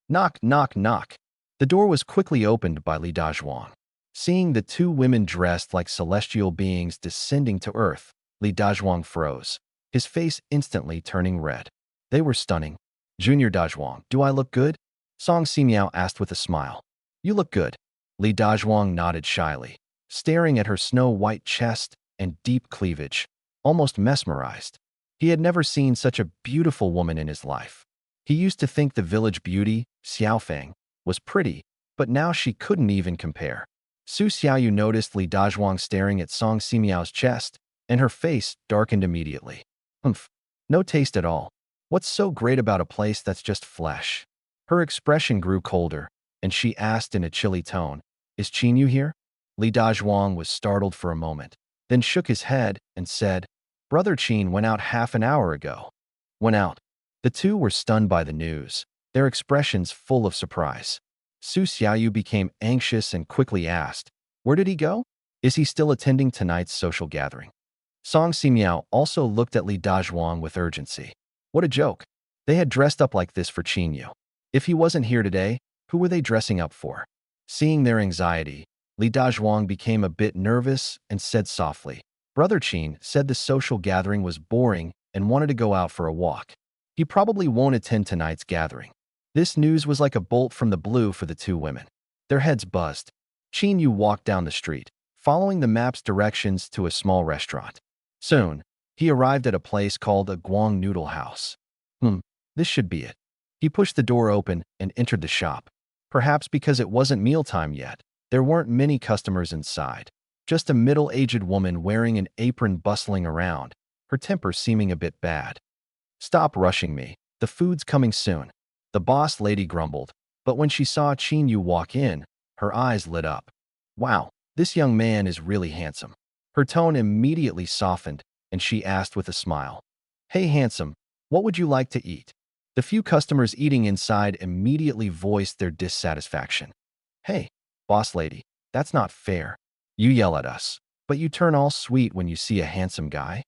Knock, knock, knock. The door was quickly opened by Li Dazhuang. Seeing the two women dressed like celestial beings descending to earth, Li Dazhuang froze, his face instantly turning red. They were stunning. Junior Dazhuang, do I look good? Song Simiao asked with a smile. You look good. Li Dazhuang nodded shyly, staring at her snow-white chest and deep cleavage, almost mesmerized. He had never seen such a beautiful woman in his life. He used to think the village beauty, Xiaofeng, was pretty, but now she couldn't even compare. Su Xiaoyu noticed Li Dazhuang staring at Song Simiao's chest, and her face darkened immediately. Humph, no taste at all. What's so great about a place that's just flesh? Her expression grew colder, and she asked in a chilly tone, Is Qin Yu here? Li Dazhuang was startled for a moment, then shook his head and said, Brother Qin went out half an hour ago. Went out. The two were stunned by the news, their expressions full of surprise. Su Xiaoyu became anxious and quickly asked, Where did he go? Is he still attending tonight's social gathering? Song Simiao also looked at Li Dazhuang with urgency. What a joke. They had dressed up like this for Qin Yu. If he wasn't here today, who were they dressing up for? Seeing their anxiety, Li Dazhuang became a bit nervous and said softly, Brother Qin said the social gathering was boring and wanted to go out for a walk. He probably won't attend tonight's gathering. This news was like a bolt from the blue for the two women. Their heads buzzed. Qin Yu walked down the street, following the map's directions to a small restaurant. Soon, he arrived at a place called a Guang Noodle House. This should be it. He pushed the door open and entered the shop. Perhaps because it wasn't mealtime yet, there weren't many customers inside. Just a middle-aged woman wearing an apron bustling around, her temper seeming a bit bad. Stop rushing me. The food's coming soon. The boss lady grumbled, but when she saw Qin Yu walk in, her eyes lit up. Wow, this young man is really handsome. Her tone immediately softened, and she asked with a smile, Hey handsome, what would you like to eat? The few customers eating inside immediately voiced their dissatisfaction. Hey, boss lady, that's not fair. You yell at us, but you turn all sweet when you see a handsome guy.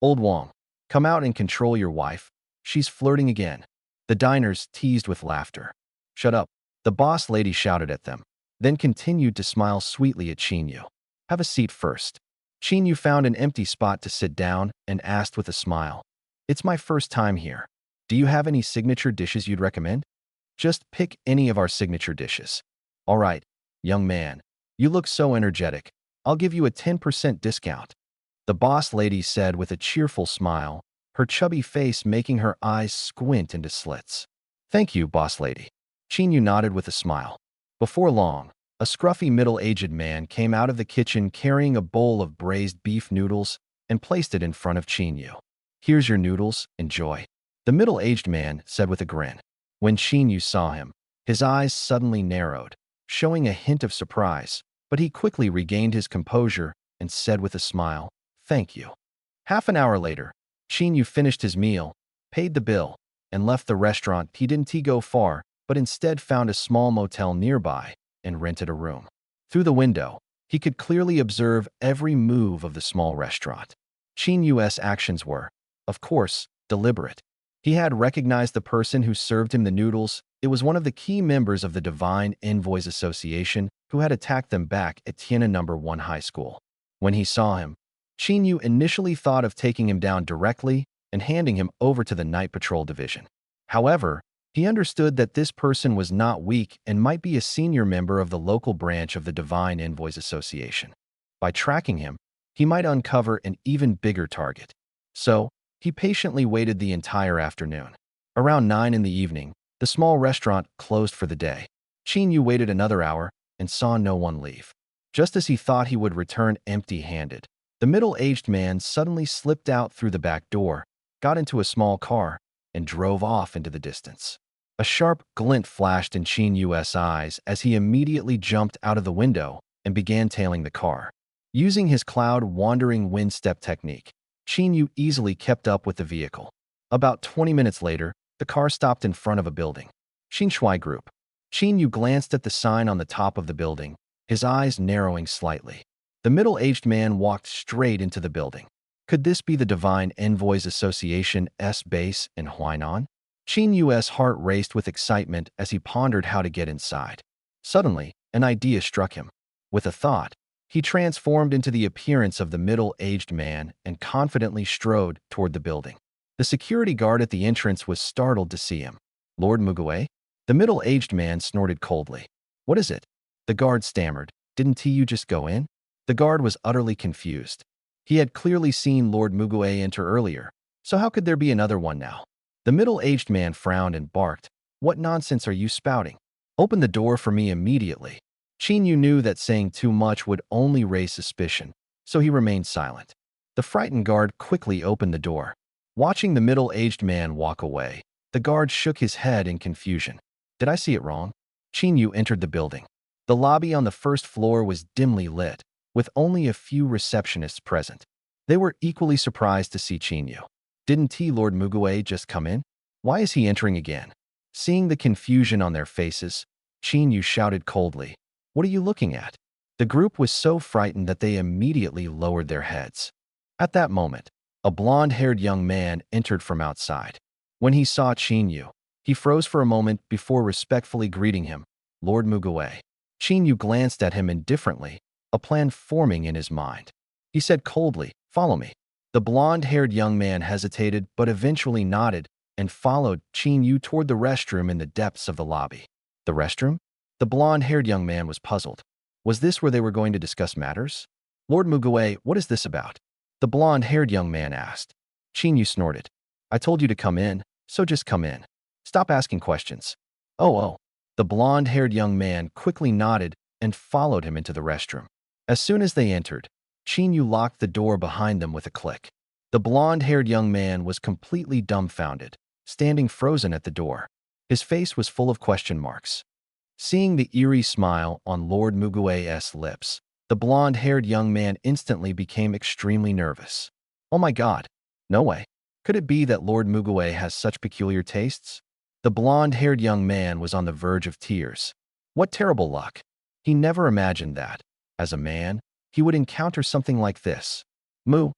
Old Wong, come out and control your wife. She's flirting again. The diners teased with laughter. Shut up, the boss lady shouted at them, then continued to smile sweetly at Qin Yu. Have a seat first. Qin Yu found an empty spot to sit down and asked with a smile. It's my first time here. Do you have any signature dishes you'd recommend? Just pick any of our signature dishes. All right, young man. You look so energetic. I'll give you a 10% discount. The boss lady said with a cheerful smile, her chubby face making her eyes squint into slits. Thank you, boss lady. Qin Yu nodded with a smile. Before long, a scruffy middle-aged man came out of the kitchen carrying a bowl of braised beef noodles and placed it in front of Qin Yu. Here's your noodles, enjoy. The middle-aged man said with a grin. When Qin Yu saw him, his eyes suddenly narrowed, showing a hint of surprise, but he quickly regained his composure and said with a smile, Thank you. Half an hour later, Qin Yu finished his meal, paid the bill, and left the restaurant. He didn't go far, but instead found a small motel nearby and rented a room. Through the window, he could clearly observe every move of the small restaurant. Qin Yu's actions were, of course, deliberate. He had recognized the person who served him the noodles. It was one of the key members of the Divine Envoys Association who had attacked them back at Tiannan No. 1 High School. When he saw him, Qin Yu initially thought of taking him down directly and handing him over to the Night Patrol Division. However, he understood that this person was not weak and might be a senior member of the local branch of the Divine Envoys Association. By tracking him, he might uncover an even bigger target. So, he patiently waited the entire afternoon. Around 9 in the evening, the small restaurant closed for the day. Qin Yu waited another hour and saw no one leave. Just as he thought he would return empty-handed, the middle-aged man suddenly slipped out through the back door, got into a small car, and drove off into the distance. A sharp glint flashed in Qin Yu's eyes as he immediately jumped out of the window and began tailing the car. Using his cloud-wandering wind step technique, Qin Yu easily kept up with the vehicle. About 20 minutes later, the car stopped in front of a building. Xinshui Group. Qin Yu glanced at the sign on the top of the building, his eyes narrowing slightly. The middle-aged man walked straight into the building. Could this be the Divine Envoys Association's base in Huainan? Qin Yu's heart raced with excitement as he pondered how to get inside. Suddenly, an idea struck him. With a thought, he transformed into the appearance of the middle-aged man and confidently strode toward the building. The security guard at the entrance was startled to see him. Lord Muguay? The middle-aged man snorted coldly. What is it? The guard stammered. Didn't you just go in? The guard was utterly confused. He had clearly seen Lord Muguay enter earlier, so how could there be another one now? The middle-aged man frowned and barked. What nonsense are you spouting? Open the door for me immediately. Qin Yu knew that saying too much would only raise suspicion, so he remained silent. The frightened guard quickly opened the door. Watching the middle-aged man walk away, the guard shook his head in confusion. Did I see it wrong? Qin Yu entered the building. The lobby on the first floor was dimly lit, with only a few receptionists present. They were equally surprised to see Qin Yu. Didn't Lord Muguay just come in? Why is he entering again? Seeing the confusion on their faces, Qin Yu shouted coldly, What are you looking at? The group was so frightened that they immediately lowered their heads. At that moment, a blonde-haired young man entered from outside. When he saw Qin Yu, he froze for a moment before respectfully greeting him, Lord Muguay. Qin Yu glanced at him indifferently, a plan forming in his mind. He said coldly, Follow me. The blonde-haired young man hesitated but eventually nodded and followed Qin Yu toward the restroom in the depths of the lobby. The restroom? The blonde-haired young man was puzzled. Was this where they were going to discuss matters? Lord Muguay, what is this about? The blonde-haired young man asked. Qin Yu snorted. I told you to come in, so just come in. Stop asking questions. Oh. The blonde-haired young man quickly nodded and followed him into the restroom. As soon as they entered, Qin Yu locked the door behind them with a click. The blonde-haired young man was completely dumbfounded, standing frozen at the door. His face was full of question marks. Seeing the eerie smile on Lord Muguay's lips, the blonde-haired young man instantly became extremely nervous. Oh my God, no way. Could it be that Lord Muguay has such peculiar tastes? The blonde-haired young man was on the verge of tears. What terrible luck. He never imagined that, as a man, he would encounter something like this. Lord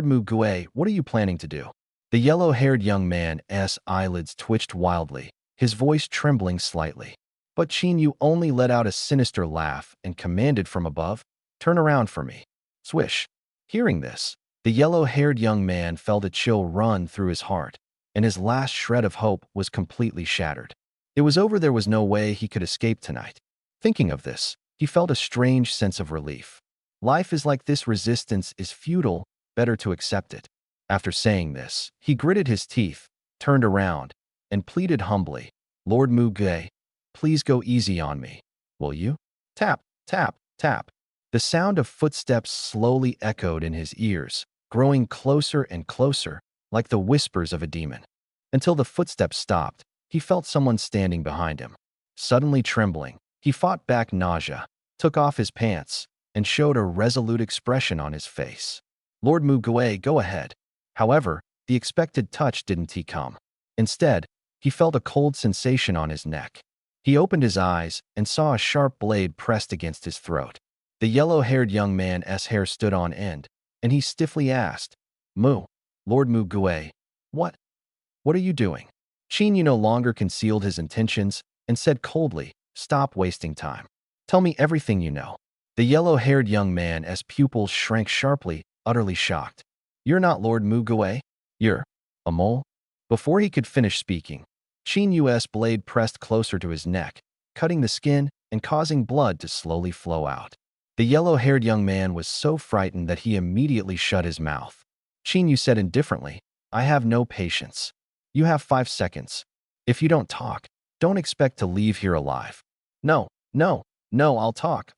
Muguay, what are you planning to do? The yellow-haired young man's eyelids twitched wildly, his voice trembling slightly. But Qin Yu only let out a sinister laugh and commanded from above, Turn around for me. Swish. Hearing this, the yellow-haired young man felt a chill run through his heart, and his last shred of hope was completely shattered. It was over. There was no way he could escape tonight. Thinking of this, he felt a strange sense of relief. Life is like this. Resistance is futile. Better to accept it. After saying this, he gritted his teeth, turned around, and pleaded humbly, Lord Muguay, please go easy on me. Will you? Tap, tap, tap. The sound of footsteps slowly echoed in his ears, growing closer and closer, like the whispers of a demon. Until the footsteps stopped, he felt someone standing behind him. Suddenly trembling, he fought back nausea, took off his pants, and showed a resolute expression on his face. Lord Muguay, go ahead. However, the expected touch didn't come. Instead, he felt a cold sensation on his neck. He opened his eyes and saw a sharp blade pressed against his throat. The yellow-haired young man's hair stood on end, and he stiffly asked, Lord Muguay, what are you doing? Qin Yu no longer concealed his intentions and said coldly, Stop wasting time. Tell me everything you know. The yellow-haired young man's pupils shrank sharply, utterly shocked. You're not Lord Muguay? You're a mole? Before he could finish speaking, Qin Yu's blade pressed closer to his neck, cutting the skin and causing blood to slowly flow out. The yellow-haired young man was so frightened that he immediately shut his mouth. Qin Yu said indifferently, I have no patience. You have 5 seconds. If you don't talk, don't expect to leave here alive. No, I'll talk.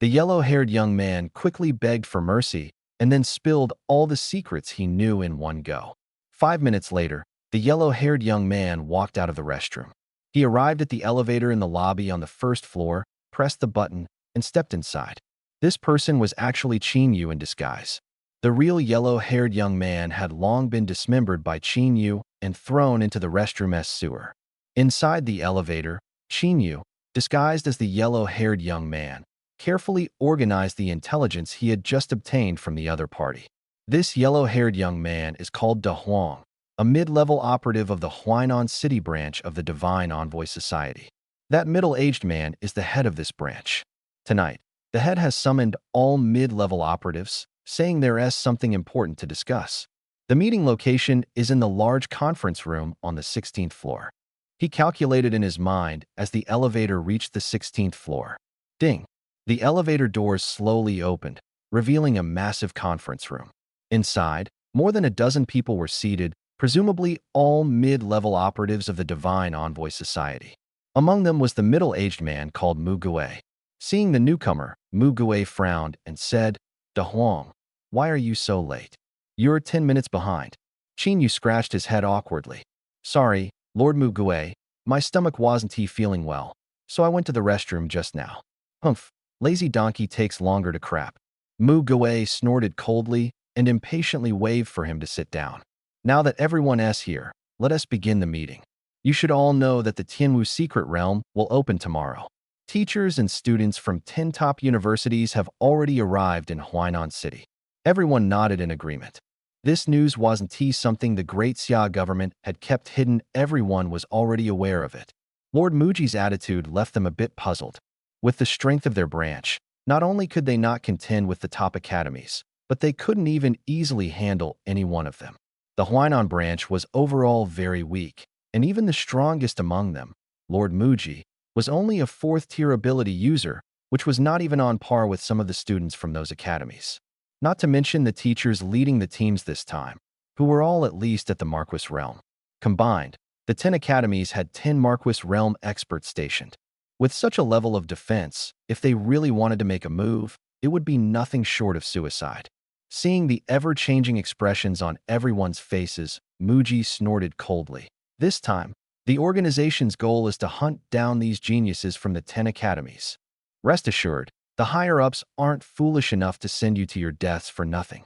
The yellow-haired young man quickly begged for mercy and then spilled all the secrets he knew in one go. 5 minutes later, The yellow-haired young man walked out of the restroom. He arrived at the elevator in the lobby on the first floor, pressed the button, and stepped inside. This person was actually Qin Yu in disguise. The real yellow-haired young man had long been dismembered by Qin Yu and thrown into the restroom's sewer. Inside the elevator, Qin Yu, disguised as the yellow-haired young man, carefully organized the intelligence he had just obtained from the other party. This yellow-haired young man is called De Huang, a mid-level operative of the Huainan City branch of the Divine Envoy Society. That middle-aged man is the head of this branch. Tonight, the head has summoned all mid-level operatives, saying there is something important to discuss. The meeting location is in the large conference room on the 16th floor. He calculated in his mind as the elevator reached the 16th floor. Ding! The elevator doors slowly opened, revealing a massive conference room. Inside, more than a dozen people were seated, presumably all mid-level operatives of the Divine Envoy Society. Among them was the middle-aged man called Mu Gui. Seeing the newcomer, Mu Gui frowned and said, "De Huang, why are you so late? You're 10 minutes behind." Qin Yu scratched his head awkwardly. "Sorry, Lord Mu Gui, my stomach wasn't feeling well, so I went to the restroom just now." "Humph, lazy donkey takes longer to crap." Mu Gui snorted coldly and impatiently waved for him to sit down. "Now that everyone is here, let us begin the meeting. You should all know that the Tianwu Secret Realm will open tomorrow. Teachers and students from 10 top universities have already arrived in Huainan City." Everyone nodded in agreement. This news wasn't something the Great Xia government had kept hidden. Everyone was already aware of it. Lord Muji's attitude left them a bit puzzled. With the strength of their branch, not only could they not contend with the top academies, but they couldn't even easily handle any one of them. The Huainan branch was overall very weak, and even the strongest among them, Lord Muji, was only a 4th-tier ability user, which was not even on par with some of the students from those academies. Not to mention the teachers leading the teams this time, who were all at least at the Marquis realm. Combined, the 10 academies had 10 Marquis realm experts stationed. With such a level of defense, if they really wanted to make a move, it would be nothing short of suicide. Seeing the ever-changing expressions on everyone's faces, Muji snorted coldly. This time, the organization's goal is to hunt down these geniuses from the 10 academies. Rest assured, the higher-ups aren't foolish enough to send you to your deaths for nothing.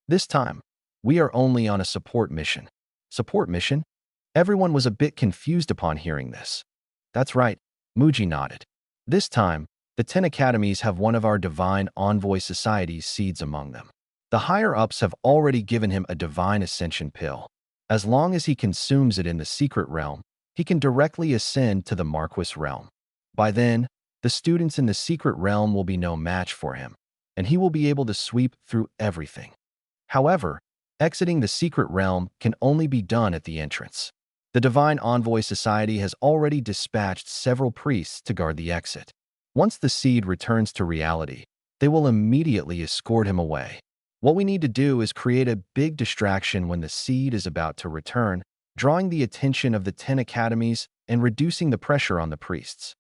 This time, we are only on a support mission. Support mission? Everyone was a bit confused upon hearing this. That's right, Muji nodded. This time, the 10 academies have one of our Divine Envoy Society's seeds among them. The higher-ups have already given him a Divine Ascension pill. As long as he consumes it in the Secret Realm, he can directly ascend to the Marquis realm. By then, the students in the Secret Realm will be no match for him, and he will be able to sweep through everything. However, exiting the Secret Realm can only be done at the entrance. The Divine Envoy Society has already dispatched several priests to guard the exit. Once the seed returns to reality, they will immediately escort him away. What we need to do is create a big distraction when the seed is about to return, drawing the attention of the 10 academies and reducing the pressure on the priests.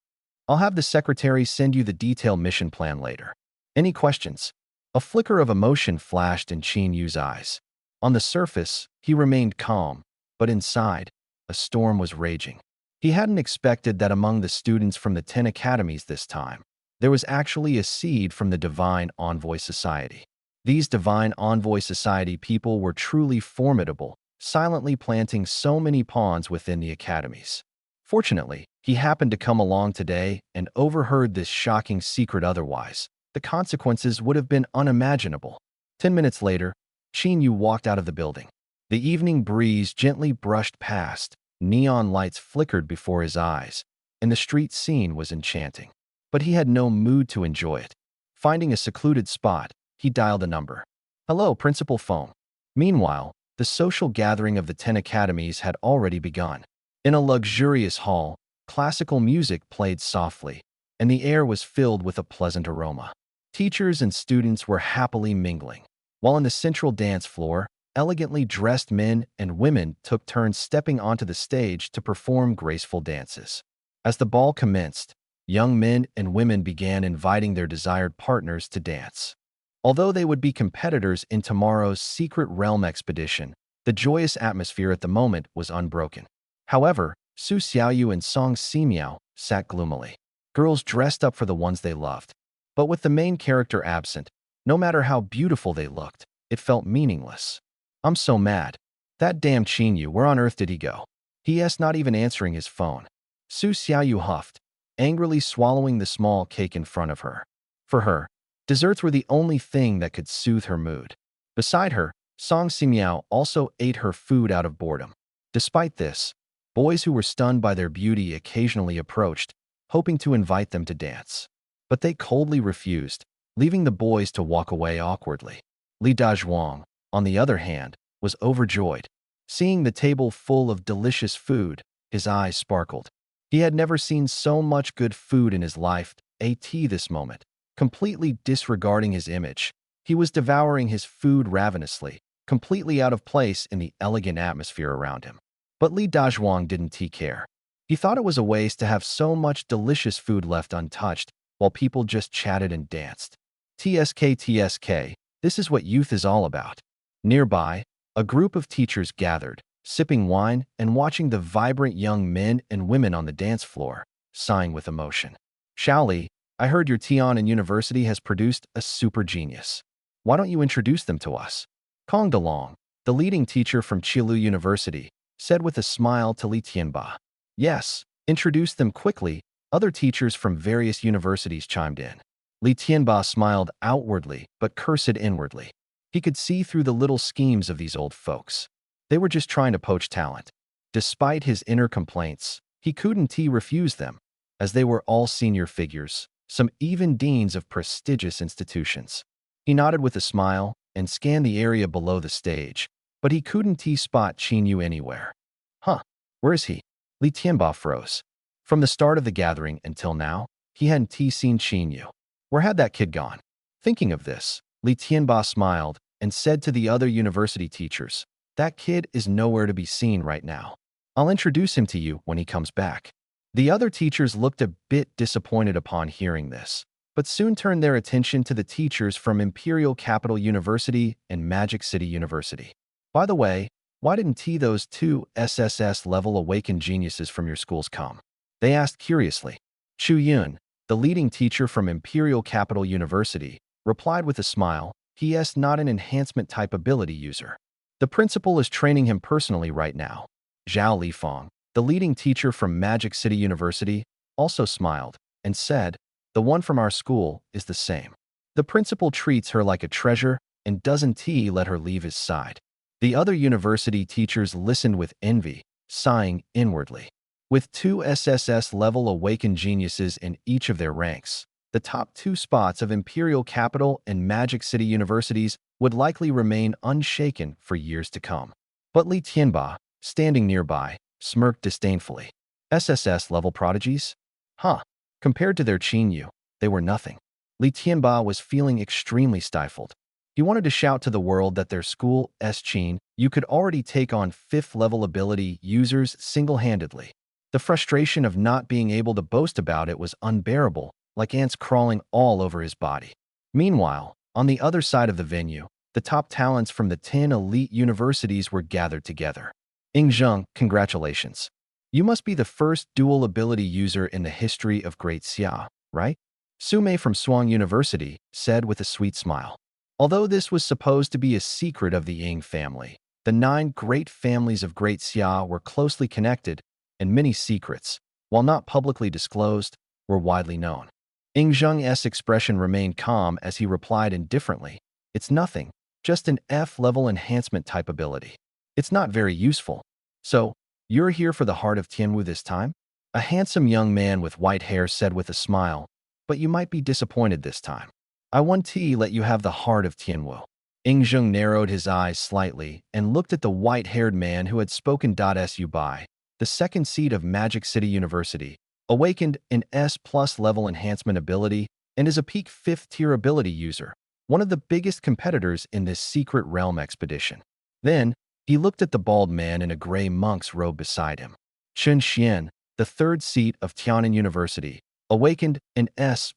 I'll have the secretary send you the detailed mission plan later. Any questions? A flicker of emotion flashed in Qin Yu's eyes. On the surface, he remained calm, but inside, a storm was raging. He hadn't expected that among the students from the 10 academies this time, there was actually a seed from the Divine Envoy Society. These Divine Envoy Society people were truly formidable, silently planting so many pawns within the academies. Fortunately, he happened to come along today and overheard this shocking secret. Otherwise, the consequences would have been unimaginable. 10 minutes later, Qin Yu walked out of the building. The evening breeze gently brushed past, neon lights flickered before his eyes, and the street scene was enchanting. But he had no mood to enjoy it. Finding a secluded spot, he dialed a number. "Hello, Principal Phone." Meanwhile, the social gathering of the 10 academies had already begun. In a luxurious hall, classical music played softly, and the air was filled with a pleasant aroma. Teachers and students were happily mingling, while on the central dance floor, elegantly dressed men and women took turns stepping onto the stage to perform graceful dances. As the ball commenced, young men and women began inviting their desired partners to dance. Although they would be competitors in tomorrow's Secret Realm expedition, The joyous atmosphere at the moment was unbroken. However, Su Xiaoyu and Song Simiao sat gloomily. Girls dressed up for the ones they loved. But with the main character absent, no matter how beautiful they looked, it felt meaningless. I'm so mad. That damn Qinyu, where on earth did he go? He.S. not even answering his phone. Su Xiaoyu huffed, angrily swallowing the small cake in front of her. For her, desserts were the only thing that could soothe her mood. Beside her, Song Simiao also ate her food out of boredom. Despite this, boys who were stunned by their beauty occasionally approached, hoping to invite them to dance. But they coldly refused, leaving the boys to walk away awkwardly. Li Dazhuang, on the other hand, was overjoyed. Seeing the table full of delicious food, his eyes sparkled. He had never seen so much good food in his life. This moment, completely disregarding his image, he was devouring his food ravenously, completely out of place in the elegant atmosphere around him. But Li Dazhuang didn't care. He thought it was a waste to have so much delicious food left untouched while people just chatted and danced. TSK, this is what youth is all about. Nearby, a group of teachers gathered, sipping wine and watching the vibrant young men and women on the dance floor, sighing with emotion. Shaoli, I heard your Tianan University has produced a super genius. Why don't you introduce them to us? Kong Delong, the leading teacher from Qilu University, said with a smile to Li Tianba. Yes, introduce them quickly, other teachers from various universities chimed in. Li Tianba smiled outwardly but cursed inwardly. He could see through the little schemes of these old folks. They were just trying to poach talent. Despite his inner complaints, he couldn't refuse them, as they were all senior figures, some even deans of prestigious institutions. He nodded with a smile and scanned the area below the stage, but he couldn't spot Qinyu anywhere. Huh, where is he? Li Tianba froze. From the start of the gathering until now, he hadn't seen Qinyu. Where had that kid gone? Thinking of this, Li Tianba smiled and said to the other university teachers, that kid is nowhere to be seen right now. I'll introduce him to you when he comes back. The other teachers looked a bit disappointed upon hearing this, but soon turned their attention to the teachers from Imperial Capital University and Magic City University. By the way, why didn't those two SSS-level awakened geniuses from your schools come? They asked curiously. Chu Yun, the leading teacher from Imperial Capital University, replied with a smile, he's not an enhancement-type ability user. The principal is training him personally right now. Zhao Lifeng, the leading teacher from Magic City University, also smiled and said, the one from our school is the same. The principal treats her like a treasure and doesn't let her leave his side. The other university teachers listened with envy, sighing inwardly. With two SSS-level awakened geniuses in each of their ranks, the top two spots of Imperial Capital and Magic City Universities would likely remain unshaken for years to come. But Li Tianba, standing nearby, smirked disdainfully. SSS-level prodigies? Huh. Compared to their Qinyu, they were nothing. Li Tianba was feeling extremely stifled. He wanted to shout to the world that their school, Qin, you could already take on 5th-level ability users single-handedly. The frustration of not being able to boast about it was unbearable, like ants crawling all over his body. Meanwhile, on the other side of the venue, the top talents from the 10 elite universities were gathered together. Yingzheng, congratulations. You must be the first dual ability user in the history of Great Xia, right? Sumei from Swang University said with a sweet smile. Although this was supposed to be a secret of the Ying family, the 9 great families of Great Xia were closely connected, and many secrets, while not publicly disclosed, were widely known. Yingzheng's expression remained calm as he replied indifferently, it's nothing, just an F-level enhancement type ability. It's not very useful. So, you're here for the heart of Tianwu this time? A handsome young man with white hair said with a smile, but you might be disappointed this time. I want to let you have the heart of Tianwu. Yingzheng narrowed his eyes slightly and looked at the white-haired man who had spoken. Su Bai, the second seed of Magic City University, awakened an S+ level enhancement ability and is a peak 5th-tier ability user, one of the biggest competitors in this secret realm expedition. Then, he looked at the bald man in a gray monk's robe beside him. Chen Xian, the third seat of Tianan University, awakened an S+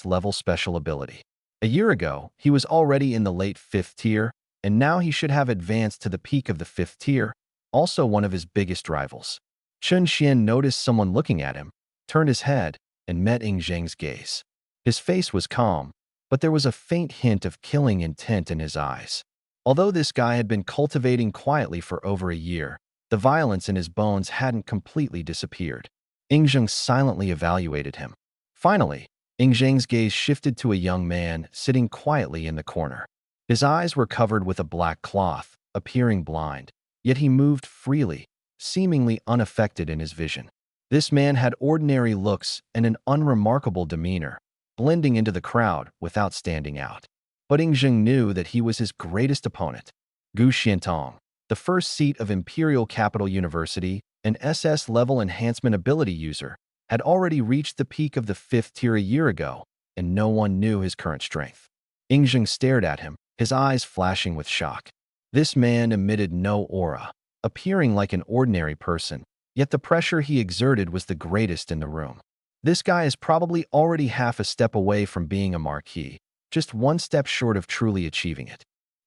level special ability. A year ago, he was already in the late 5th tier, and now he should have advanced to the peak of the 5th tier, also one of his biggest rivals. Chun Xian noticed someone looking at him, turned his head, and met Ing Zheng's gaze. His face was calm, but there was a faint hint of killing intent in his eyes. Although this guy had been cultivating quietly for over a year, the violence in his bones hadn't completely disappeared. Ing Zheng silently evaluated him. Finally, Ing Zheng's gaze shifted to a young man sitting quietly in the corner. His eyes were covered with a black cloth, appearing blind, yet he moved freely, seemingly unaffected in his vision. This man had ordinary looks and an unremarkable demeanor, blending into the crowd without standing out. But Ing Zheng knew that he was his greatest opponent. Gu Xiantong, the first seat of Imperial Capital University, an SS-level enhancement ability user, had already reached the peak of the 5th tier a year ago, and no one knew his current strength. Ing Zheng stared at him, his eyes flashing with shock. This man emitted no aura, appearing like an ordinary person, yet the pressure he exerted was the greatest in the room. This guy is probably already half a step away from being a marquis, just one step short of truly achieving it.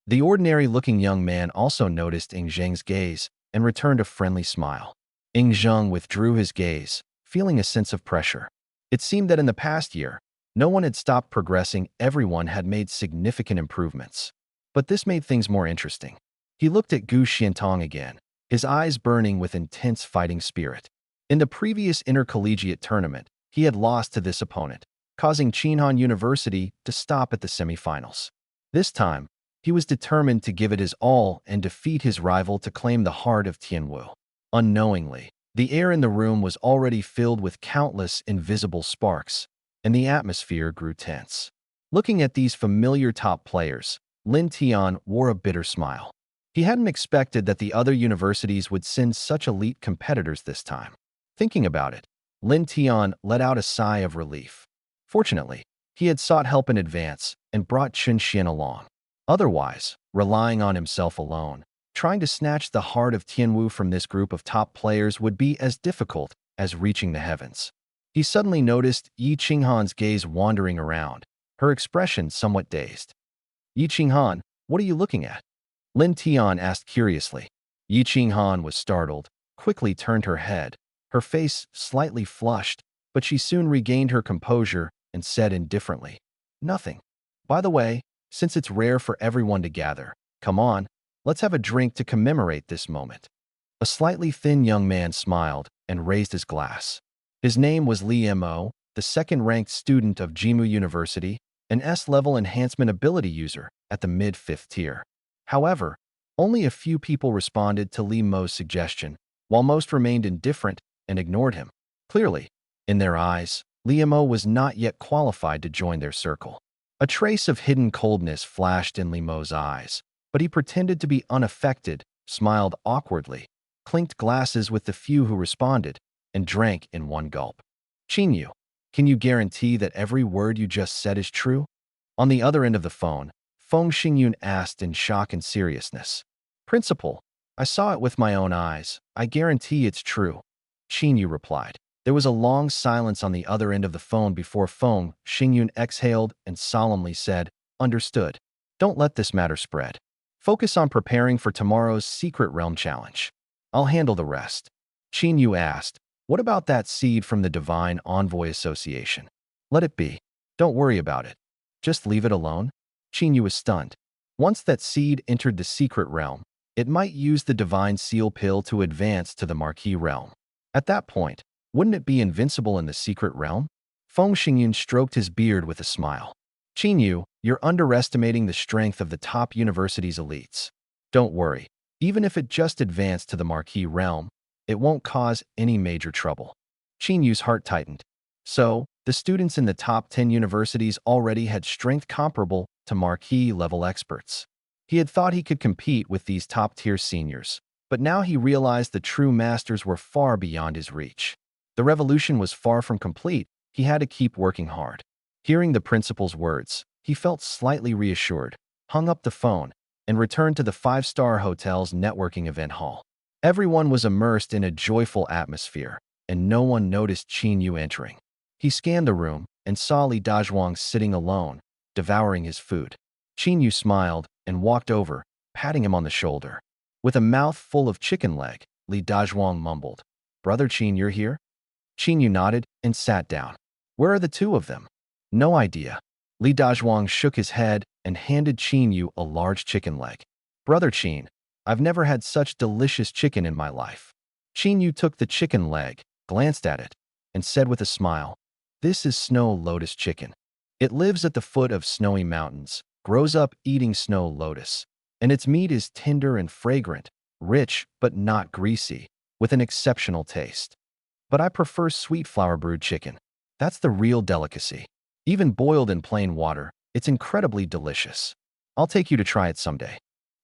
The ordinary-looking young man also noticed Ing Zheng's gaze and returned a friendly smile. Ing Zheng withdrew his gaze, feeling a sense of pressure. It seemed that in the past year, no one had stopped progressing, everyone had made significant improvements. But this made things more interesting. He looked at Gu Xiantong again, his eyes burning with intense fighting spirit. In the previous intercollegiate tournament, he had lost to this opponent, causing Qinhan University to stop at the semifinals. This time, he was determined to give it his all and defeat his rival to claim the heart of Tianwu. Unknowingly, the air in the room was already filled with countless invisible sparks, and the atmosphere grew tense. Looking at these familiar top players, Lin Tian wore a bitter smile. He hadn't expected that the other universities would send such elite competitors this time. Thinking about it, Lin Tian let out a sigh of relief. Fortunately, he had sought help in advance and brought Chun Xian along. Otherwise, relying on himself alone, trying to snatch the heart of Tianwu from this group of top players would be as difficult as reaching the heavens. He suddenly noticed Yi Qinghan's gaze wandering around, her expression somewhat dazed. Yi Qinghan, what are you looking at? Lin Tian asked curiously. Yi Qinghan was startled, quickly turned her head, her face slightly flushed, but she soon regained her composure and said indifferently, "Nothing. By the way, since it's rare for everyone to gather, come on, let's have a drink to commemorate this moment." A slightly thin young man smiled and raised his glass. His name was Li Mo, the second-ranked student of Jimu University, an S-level enhancement ability user at the mid-5th tier. However, only a few people responded to Li Mo's suggestion, while most remained indifferent and ignored him. Clearly, in their eyes, Li Mo was not yet qualified to join their circle. A trace of hidden coldness flashed in Li Mo's eyes, but he pretended to be unaffected, smiled awkwardly, clinked glasses with the few who responded, and drank in one gulp. "Qinyu, can you guarantee that every word you just said is true?" On the other end of the phone, Feng Xingyun asked in shock and seriousness. "Principal, I saw it with my own eyes. I guarantee it's true," Qinyu replied. There was a long silence on the other end of the phone before Feng Xingyun exhaled and solemnly said, "Understood. Don't let this matter spread. Focus on preparing for tomorrow's Secret Realm Challenge. I'll handle the rest." Qinyu asked, "What about that seed from the Divine Envoy Association?" "Let it be. Don't worry about it. Just leave it alone." Qinyu was stunned. Once that seed entered the secret realm, it might use the Divine Seal Pill to advance to the Marquis realm. At that point, wouldn't it be invincible in the secret realm? Feng Xingyun stroked his beard with a smile. "Qinyu, you're underestimating the strength of the top university's elites. Don't worry. Even if it just advanced to the Marquis realm, it won't cause any major trouble." Qinyu's heart tightened. So, the students in the top 10 universities already had strength comparable to Marquis-level experts. He had thought he could compete with these top-tier seniors, but now he realized the true masters were far beyond his reach. The revolution was far from complete. He had to keep working hard. Hearing the principal's words, he felt slightly reassured, hung up the phone, and returned to the five-star hotel's networking event hall. Everyone was immersed in a joyful atmosphere, and no one noticed Qinyu entering. He scanned the room and saw Li Dazhuang sitting alone, devouring his food. Qinyu smiled and walked over, patting him on the shoulder. With a mouth full of chicken leg, Li Dazhuang mumbled, "Brother Qin, you're here?" Qin Yu nodded and sat down. "Where are the two of them?" "No idea." Li Dazhuang shook his head and handed Qin Yu a large chicken leg. "Brother Qin, I've never had such delicious chicken in my life." Qin Yu took the chicken leg, glanced at it, and said with a smile, "This is snow lotus chicken. It lives at the foot of snowy mountains, grows up eating snow lotus, and its meat is tender and fragrant, rich but not greasy, with an exceptional taste. But I prefer sweet flour brewed chicken. That's the real delicacy. Even boiled in plain water, it's incredibly delicious. I'll take you to try it someday."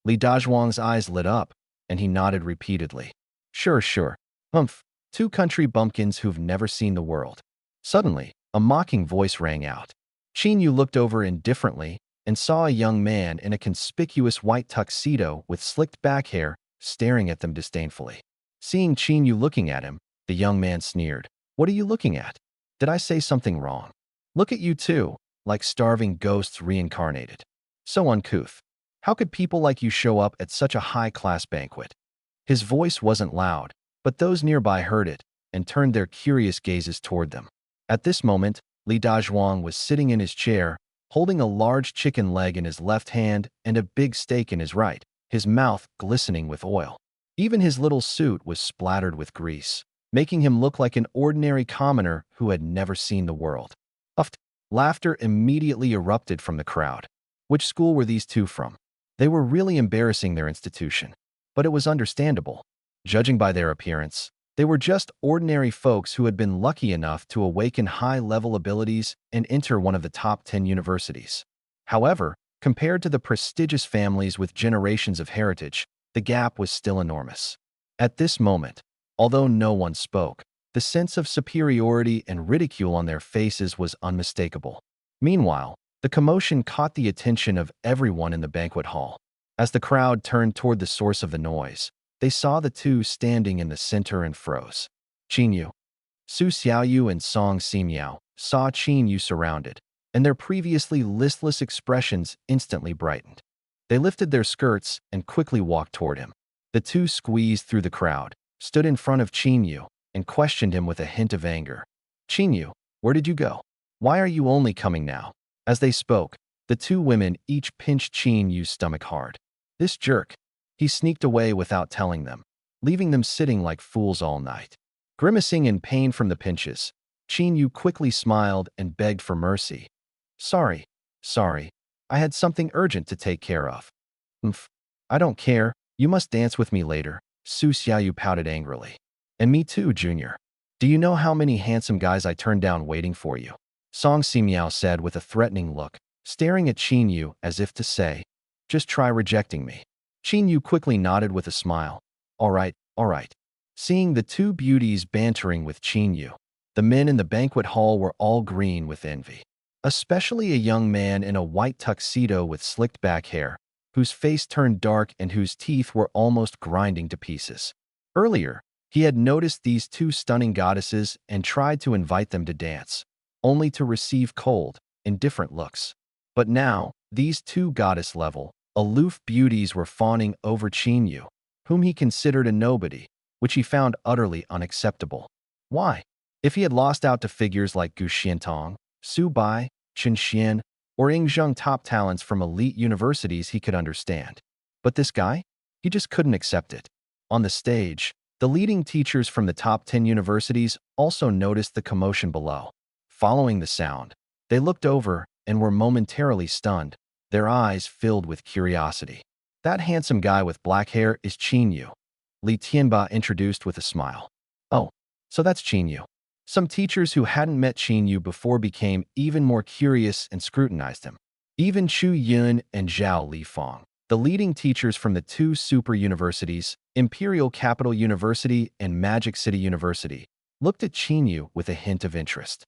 Li Dazhuang's eyes lit up, and he nodded repeatedly. "Sure, sure. Humph, two country bumpkins who've never seen the world." Suddenly, a mocking voice rang out. Qin Yu looked over indifferently and saw a young man in a conspicuous white tuxedo with slicked back hair staring at them disdainfully. Seeing Qin Yu looking at him, the young man sneered. "What are you looking at? Did I say something wrong? Look at you too, like starving ghosts reincarnated. So uncouth. How could people like you show up at such a high-class banquet?" His voice wasn't loud, but those nearby heard it and turned their curious gazes toward them. At this moment, Li Dazhuang was sitting in his chair, holding a large chicken leg in his left hand and a big steak in his right, his mouth glistening with oil. Even his little suit was splattered with grease, making him look like an ordinary commoner who had never seen the world. Uffed. Laughter immediately erupted from the crowd. Which school were these two from? They were really embarrassing their institution, but it was understandable. Judging by their appearance, they were just ordinary folks who had been lucky enough to awaken high-level abilities and enter one of the top 10 universities. However, compared to the prestigious families with generations of heritage, the gap was still enormous. At this moment, although no one spoke, the sense of superiority and ridicule on their faces was unmistakable. Meanwhile, the commotion caught the attention of everyone in the banquet hall. As the crowd turned toward the source of the noise, they saw the two standing in the center and froze. Qin Yu, Su Xiaoyu and Song Simiao saw Qin Yu surrounded, and their previously listless expressions instantly brightened. They lifted their skirts and quickly walked toward him. The two squeezed through the crowd, stood in front of Qin Yu, and questioned him with a hint of anger. "Qin Yu, where did you go? Why are you only coming now?" As they spoke, the two women each pinched Qin Yu's stomach hard. This jerk. He sneaked away without telling them, leaving them sitting like fools all night. Grimacing in pain from the pinches, Qin Yu quickly smiled and begged for mercy. Sorry. I had something urgent to take care of." "Umph. I don't care. You must dance with me later," Su Xiaoyu pouted angrily. "And me too, Junior. Do you know how many handsome guys I turned down waiting for you?" Song Simiao said with a threatening look, staring at Qin Yu as if to say, "Just try rejecting me." Qin Yu quickly nodded with a smile. All right. Seeing the two beauties bantering with Qin Yu, the men in the banquet hall were all green with envy. Especially a young man in a white tuxedo with slicked back hair, whose face turned dark and whose teeth were almost grinding to pieces. Earlier, he had noticed these two stunning goddesses and tried to invite them to dance, only to receive cold, indifferent looks. But now, these two goddess-level, aloof beauties were fawning over Qin Yu, whom he considered a nobody, which he found utterly unacceptable. Why? If he had lost out to figures like Gu Xiantong, Su Bai, Chen Xian, or Ying Zheng, top talents from elite universities, he could understand. But this guy? He just couldn't accept it. On the stage, the leading teachers from the top 10 universities also noticed the commotion below. Following the sound, they looked over and were momentarily stunned, their eyes filled with curiosity. "That handsome guy with black hair is Qin Yu," Li Tianba introduced with a smile. "Oh, so that's Qin Yu." Some teachers who hadn't met Qin Yu before became even more curious and scrutinized him. Even Chu Yun and Zhao Lifang, the leading teachers from the two super universities, Imperial Capital University and Magic City University, looked at Qin Yu with a hint of interest.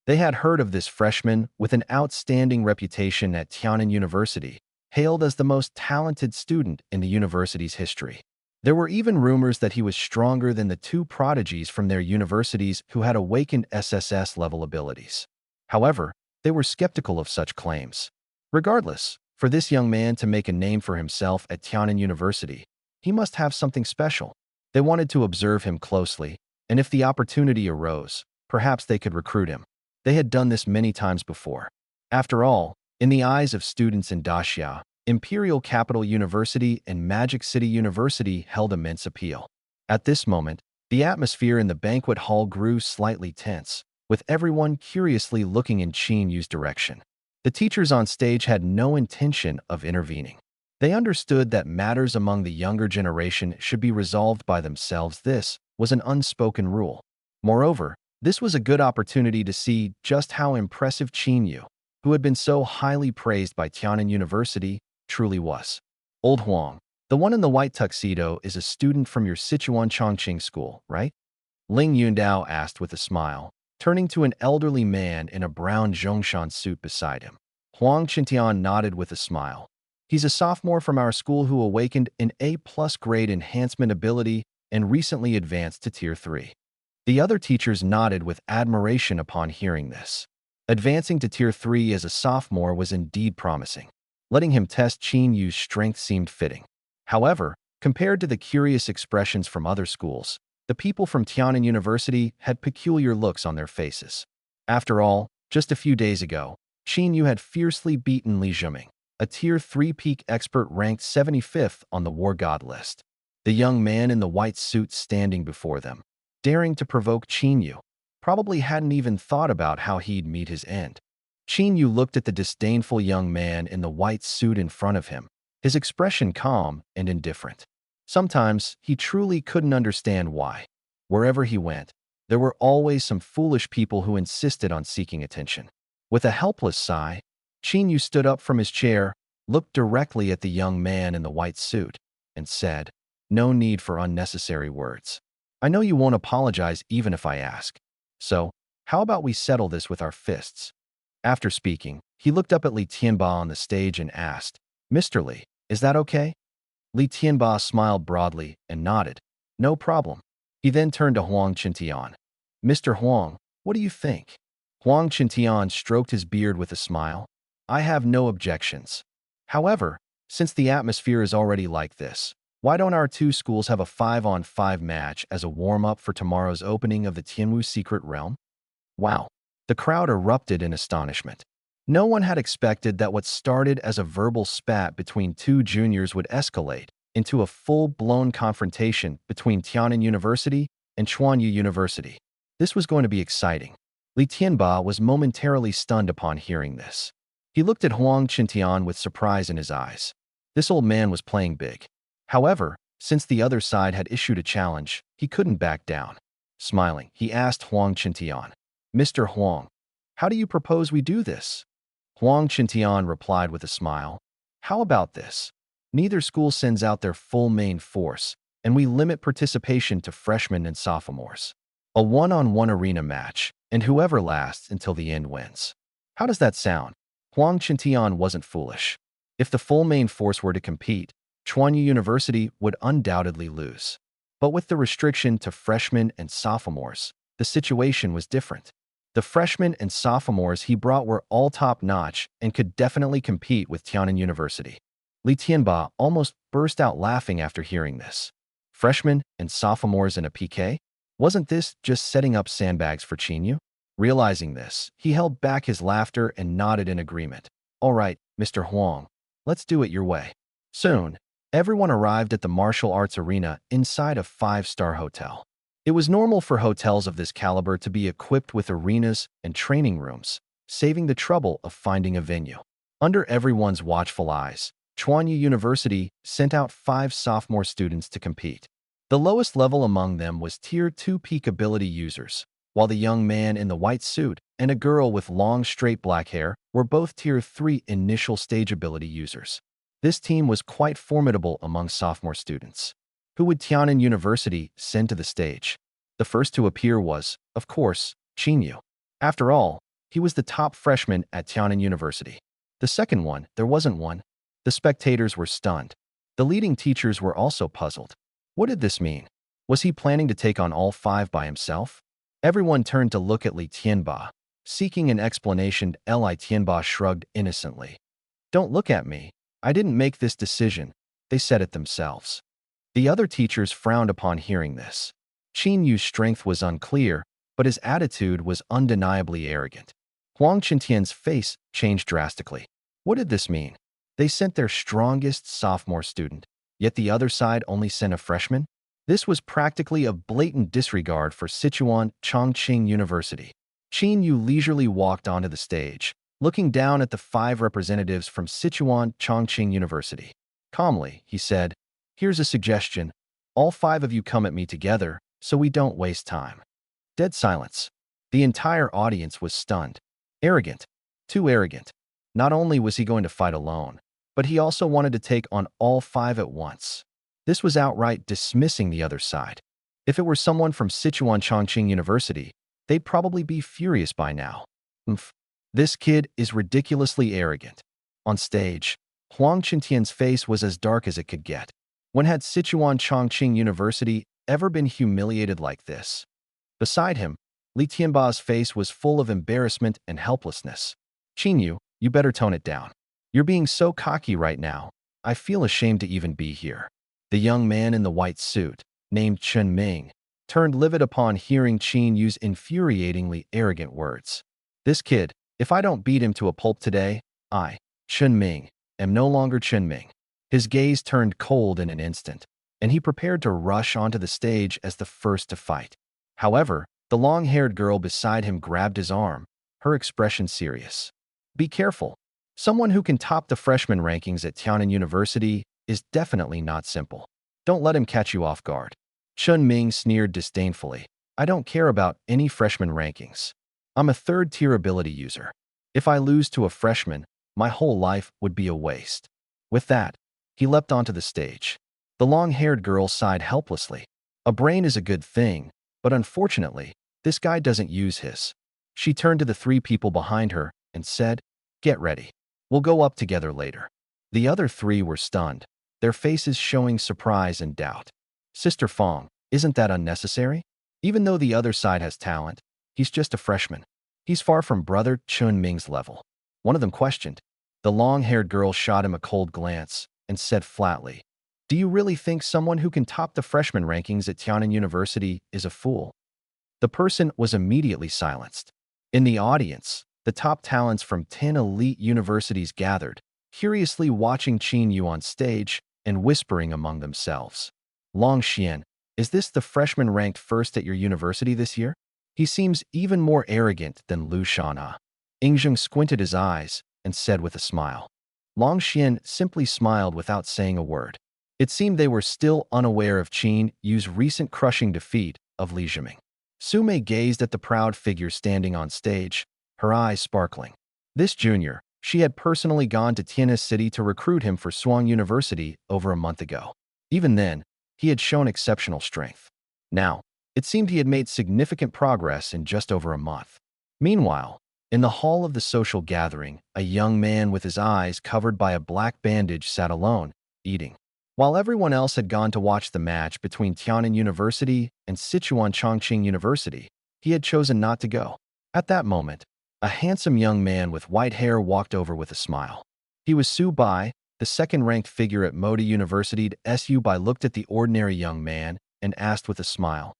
They had heard of this freshman with an outstanding reputation at Tiannan University, hailed as the most talented student in the university's history. There were even rumors that he was stronger than the two prodigies from their universities who had awakened SSS-level abilities. However, they were skeptical of such claims. Regardless, For this young man to make a name for himself at Tiannan University, he must have something special. They wanted to observe him closely, and if the opportunity arose, perhaps they could recruit him. They had done this many times before. After all, in the eyes of students in Daxia, Imperial Capital University and Magic City University held immense appeal. At this moment, the atmosphere in the banquet hall grew slightly tense, with everyone curiously looking in Qin Yu's direction. The teachers on stage had no intention of intervening. They understood that matters among the younger generation should be resolved by themselves. This was an unspoken rule. Moreover, this was a good opportunity to see just how impressive Qin Yu, who had been so highly praised by Tiannan University, truly was. Old Huang, the one in the white tuxedo, is a student from your Sichuan Chongqing school, right? Ling Yundao asked with a smile, turning to an elderly man in a brown Zhongshan suit beside him. Huang Qintian nodded with a smile. He's a sophomore from our school who awakened an A+ grade enhancement ability and recently advanced to Tier 3. The other teachers nodded with admiration upon hearing this. Advancing to Tier 3 as a sophomore was indeed promising. Letting him test Qin Yu's strength seemed fitting. However, compared to the curious expressions from other schools, the people from Tiannan University had peculiar looks on their faces. After all, just a few days ago, Qin Yu had fiercely beaten Li Zhiming, a Tier 3 peak expert ranked 75th on the War God list. The young man in the white suit standing before them, daring to provoke Qin Yu, probably hadn't even thought about how he'd meet his end. Qin Yu looked at the disdainful young man in the white suit in front of him, his expression calm and indifferent. Sometimes he truly couldn't understand why. Wherever he went, there were always some foolish people who insisted on seeking attention. With a helpless sigh, Qin Yu stood up from his chair, looked directly at the young man in the white suit, and said, "No need for unnecessary words. I know you won't apologize even if I ask. So, how about we settle this with our fists?" After speaking, he looked up at Li Tianba on the stage and asked, "Mr. Li, is that okay?" Li Tianba smiled broadly and nodded. "No problem." He then turned to Huang Qintian. "Mr. Huang, what do you think?" Huang Qintian stroked his beard with a smile. "I have no objections. However, since the atmosphere is already like this, why don't our two schools have a 5-on-5 match as a warm-up for tomorrow's opening of the Tianwu Secret Realm?" Wow! The crowd erupted in astonishment. No one had expected that what started as a verbal spat between two juniors would escalate into a full-blown confrontation between Tiannan University and Chuanyu University. This was going to be exciting. Li Tianba was momentarily stunned upon hearing this. He looked at Huang Qintian with surprise in his eyes. This old man was playing big. However, since the other side had issued a challenge, he couldn't back down. Smiling, he asked Huang Qintian, "Mr. Huang, how do you propose we do this?" Huang Qintian replied with a smile, "How about this? Neither school sends out their full main force, and we limit participation to freshmen and sophomores. A one-on-one arena match, and whoever lasts until the end wins. How does that sound?" Huang Qintian wasn't foolish. If the full main force were to compete, Chuanyu University would undoubtedly lose. But with the restriction to freshmen and sophomores, the situation was different. The freshmen and sophomores he brought were all top-notch and could definitely compete with Tiannan University. Li Tianba almost burst out laughing after hearing this. Freshmen and sophomores in a PK? Wasn't this just setting up sandbags for Qin Yu? Realizing this, he held back his laughter and nodded in agreement. "All right, Mr. Huang, let's do it your way." Soon, everyone arrived at the martial arts arena inside a 5-star hotel. It was normal for hotels of this caliber to be equipped with arenas and training rooms, saving the trouble of finding a venue. Under everyone's watchful eyes, Chuanyu University sent out 5 sophomore students to compete. The lowest level among them was Tier 2 peak ability users, while the young man in the white suit and a girl with long straight black hair were both Tier 3 initial stage ability users. This team was quite formidable among sophomore students. Who would Tiannan University send to the stage? The first to appear was, of course, Qin Yu. After all, he was the top freshman at Tiannan University. The second one, there wasn't one. The spectators were stunned. The leading teachers were also puzzled. What did this mean? Was he planning to take on all 5 by himself? Everyone turned to look at Li Tianba, seeking an explanation. Li Tianba shrugged innocently. Don't look at me. I didn't make this decision. They said it themselves. The other teachers frowned upon hearing this. Qin Yu's strength was unclear, but his attitude was undeniably arrogant. Huang Qintian's face changed drastically. What did this mean? They sent their strongest sophomore student, yet the other side only sent a freshman? This was practically a blatant disregard for Sichuan Chongqing University. Qin Yu leisurely walked onto the stage, looking down at the 5 representatives from Sichuan Chongqing University. Calmly, he said, "Here's a suggestion. All 5 of you come at me together, so we don't waste time." Dead silence. The entire audience was stunned. Arrogant. Too arrogant. Not only was he going to fight alone, but he also wanted to take on all 5 at once. This was outright dismissing the other side. If it were someone from Sichuan Chongqing University, they'd probably be furious by now. Oomph. This kid is ridiculously arrogant. On stage, Huang Qintian's face was as dark as it could get. When had Sichuan Chongqing University ever been humiliated like this? Beside him, Li Tianba's face was full of embarrassment and helplessness. "Qin Yu, you better tone it down. You're being so cocky right now. I feel ashamed to even be here." The young man in the white suit, named Chen Ming, turned livid upon hearing Qin Yu's infuriatingly arrogant words. "This kid, if I don't beat him to a pulp today, I, Chen Ming, am no longer Chen Ming." His gaze turned cold in an instant, and he prepared to rush onto the stage as the first to fight. However, the long-haired girl beside him grabbed his arm, her expression serious. "Be careful. Someone who can top the freshman rankings at Tiannan University is definitely not simple. Don't let him catch you off guard." Chen Ming sneered disdainfully. "I don't care about any freshman rankings. I'm a third-tier ability user. If I lose to a freshman, my whole life would be a waste." With that, he leapt onto the stage. The long-haired girl sighed helplessly. A brain is a good thing, but unfortunately, this guy doesn't use his. She turned to the 3 people behind her and said, "Get ready. We'll go up together later." The other 3 were stunned, their faces showing surprise and doubt. "Sister Fong, isn't that unnecessary? Even though the other side has talent, he's just a freshman. He's far from brother Chun Ming's level." One of them questioned. The long-haired girl shot him a cold glance and said flatly, "Do you really think someone who can top the freshman rankings at Tiannan University is a fool?" The person was immediately silenced. In the audience, the top talents from 10 elite universities gathered, curiously watching Qin Yu on stage and whispering among themselves. "Long Xian, is this the freshman ranked first at your university this year? He seems even more arrogant than Lu Shana." Ingzheng squinted his eyes and said with a smile. Long Xian simply smiled without saying a word. It seemed they were still unaware of Qin Yu's recent crushing defeat of Li Zhiming. Sume gazed at the proud figure standing on stage, her eyes sparkling. This junior, she had personally gone to Tiannan City to recruit him for Swang University over a month ago. Even then, he had shown exceptional strength. Now, it seemed he had made significant progress in just over a month. Meanwhile, in the hall of the social gathering, a young man with his eyes covered by a black bandage sat alone, eating. While everyone else had gone to watch the match between Tiannan University and Sichuan Chongqing University, he had chosen not to go. At that moment, a handsome young man with white hair walked over with a smile. He was Su Bai, the second-ranked figure at Modi University. Su Bai looked at the ordinary young man and asked with a smile,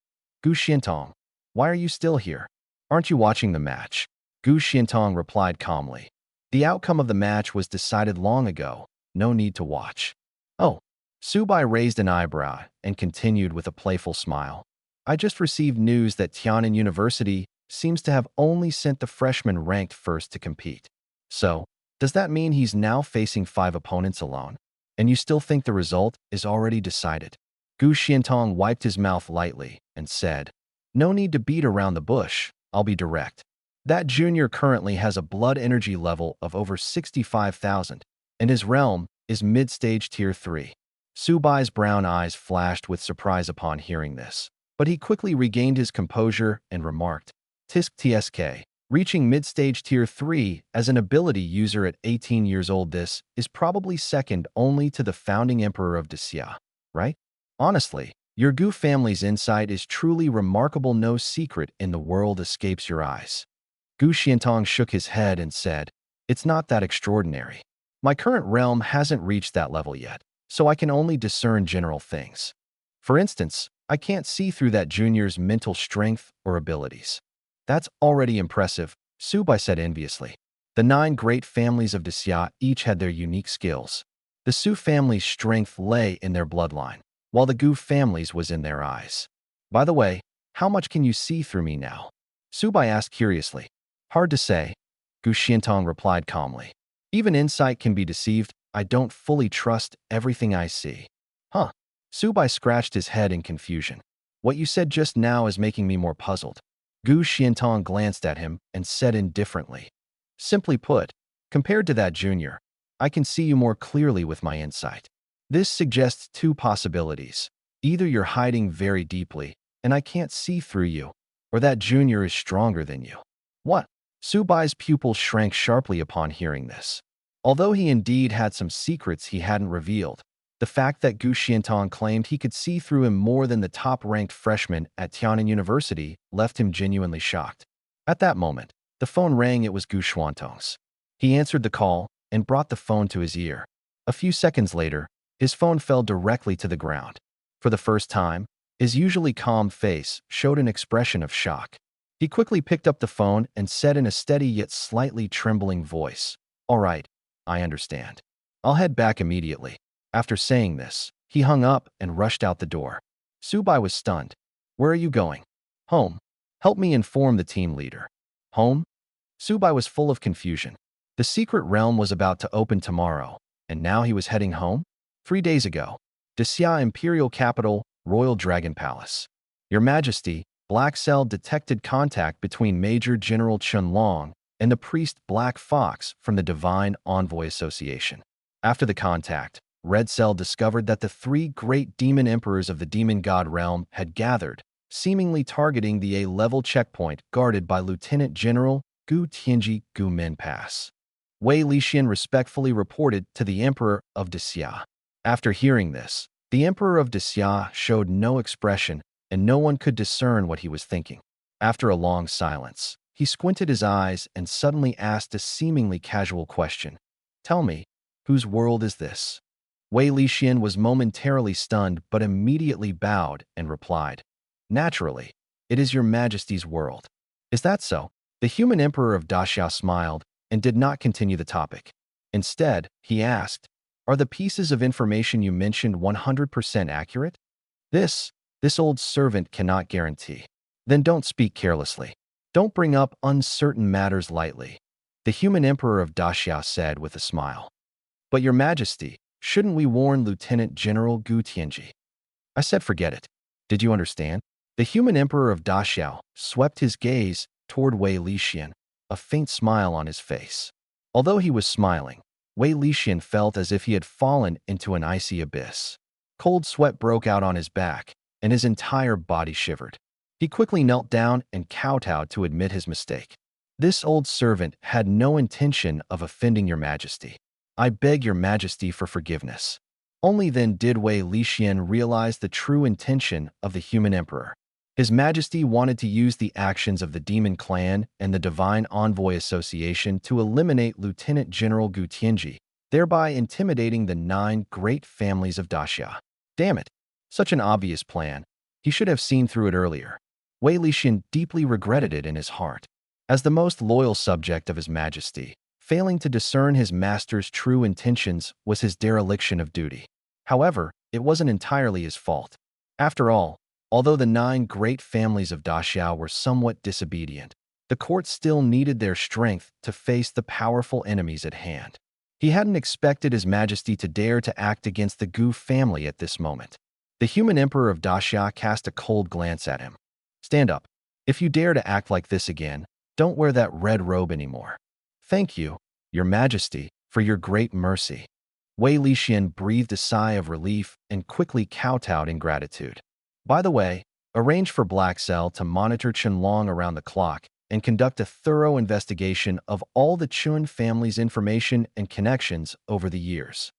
"Gu Xiantong, why are you still here? Aren't you watching the match?" Gu Xiantong replied calmly, "The outcome of the match was decided long ago. No need to watch." "Oh." Su Bai raised an eyebrow and continued with a playful smile. "I just received news that Tiannan University seems to have only sent the freshman ranked first to compete. So, does that mean he's now facing 5 opponents alone? And you still think the result is already decided?" Gu Xiantong wiped his mouth lightly and said, "No need to beat around the bush. I'll be direct. That junior currently has a blood energy level of over 65,000, and his realm is mid-stage tier 3. Su Bai's brown eyes flashed with surprise upon hearing this, but he quickly regained his composure and remarked, "Tisk TSK, reaching mid-stage tier 3 as an ability user at 18 years old, this is probably second only to the founding emperor of Daxia, right? Honestly, your Gu family's insight is truly remarkable. No secret in the world escapes your eyes." Gu Xiantong shook his head and said, "It's not that extraordinary. My current realm hasn't reached that level yet, so I can only discern general things. For instance, I can't see through that junior's mental strength or abilities. That's already impressive, Subai said enviously. The 9 great families of Desya each had their unique skills. The Su family's strength lay in their bloodline, while the Gu family's was in their eyes. By the way, how much can you see through me now? Subai asked curiously. Hard to say, Gu Xiantong replied calmly. Even insight can be deceived. I don't fully trust everything I see. Huh. Subai scratched his head in confusion. What you said just now is making me more puzzled. Gu Xiantong glanced at him and said indifferently. Simply put, compared to that junior, I can see you more clearly with my insight. This suggests 2 possibilities. Either you're hiding very deeply, and I can't see through you, or that junior is stronger than you. What? Subai's pupil shrank sharply upon hearing this. Although he indeed had some secrets he hadn't revealed, the fact that Gu Xiantong claimed he could see through him more than the top-ranked freshman at Tianan University left him genuinely shocked. At that moment, the phone rang. It was Gu Xiantong's. He answered the call and brought the phone to his ear. A few seconds later, his phone fell directly to the ground. For the first time, his usually calm face showed an expression of shock. He quickly picked up the phone and said in a steady yet slightly trembling voice, "All right, I understand. I'll head back immediately." After saying this, he hung up and rushed out the door. Subai was stunned. "Where are you going?" "Home. Help me inform the team leader." "Home?" Subai was full of confusion. The secret realm was about to open tomorrow, and now he was heading home? 3 days ago. Desya Imperial Capital, Royal Dragon Palace. Your Majesty, Black Cell detected contact between Major General Chun Long and the priest Black Fox from the Divine Envoy Association. After the contact, Red Cell discovered that the 3 great demon emperors of the demon god realm had gathered, seemingly targeting the A-level checkpoint guarded by Lieutenant General Gu Tianji Gu Min Pass. Wei Lixian respectfully reported to the Emperor of Desya. After hearing this, the Emperor of Desya showed no expression, and no one could discern what he was thinking. After a long silence, he squinted his eyes and suddenly asked a seemingly casual question. "Tell me, whose world is this?" Wei Lixian was momentarily stunned but immediately bowed and replied, "Naturally, it is your Majesty's world." "Is that so?" The human Emperor of Daxia smiled and did not continue the topic. Instead, he asked, "Are the pieces of information you mentioned 100% accurate?" This old servant cannot guarantee. "Then don't speak carelessly. Don't bring up uncertain matters lightly," the human Emperor of Daxia said with a smile. "But your Majesty, shouldn't we warn Lieutenant General Gu Tianji?" I said forget it. Did you understand? The human Emperor of Daxiao swept his gaze toward Wei Lixian, a faint smile on his face. Although he was smiling, Wei Lixian felt as if he had fallen into an icy abyss. Cold sweat broke out on his back, and his entire body shivered. He quickly knelt down and kowtowed to admit his mistake. "This old servant had no intention of offending your Majesty. I beg your Majesty for forgiveness." Only then did Wei Lixian realize the true intention of the human emperor. His Majesty wanted to use the actions of the Demon Clan and the Divine Envoy Association to eliminate Lieutenant General Gu Tianji, thereby intimidating the 9 great families of Daxia. Damn it! Such an obvious plan. He should have seen through it earlier. Wei Lixian deeply regretted it in his heart. As the most loyal subject of His Majesty, failing to discern his master's true intentions was his dereliction of duty. However, it wasn't entirely his fault. After all, although the 9 great families of Daxia were somewhat disobedient, the court still needed their strength to face the powerful enemies at hand. He hadn't expected His Majesty to dare to act against the Gu family at this moment. The human Emperor of Daxia cast a cold glance at him. "Stand up. If you dare to act like this again, don't wear that red robe anymore." "Thank you, Your Majesty, for your great mercy." Wei Lixian breathed a sigh of relief and quickly kowtowed in gratitude. "By the way, arrange for Black Cell to monitor Chun Long around the clock and conduct a thorough investigation of all the Chun family's information and connections over the years."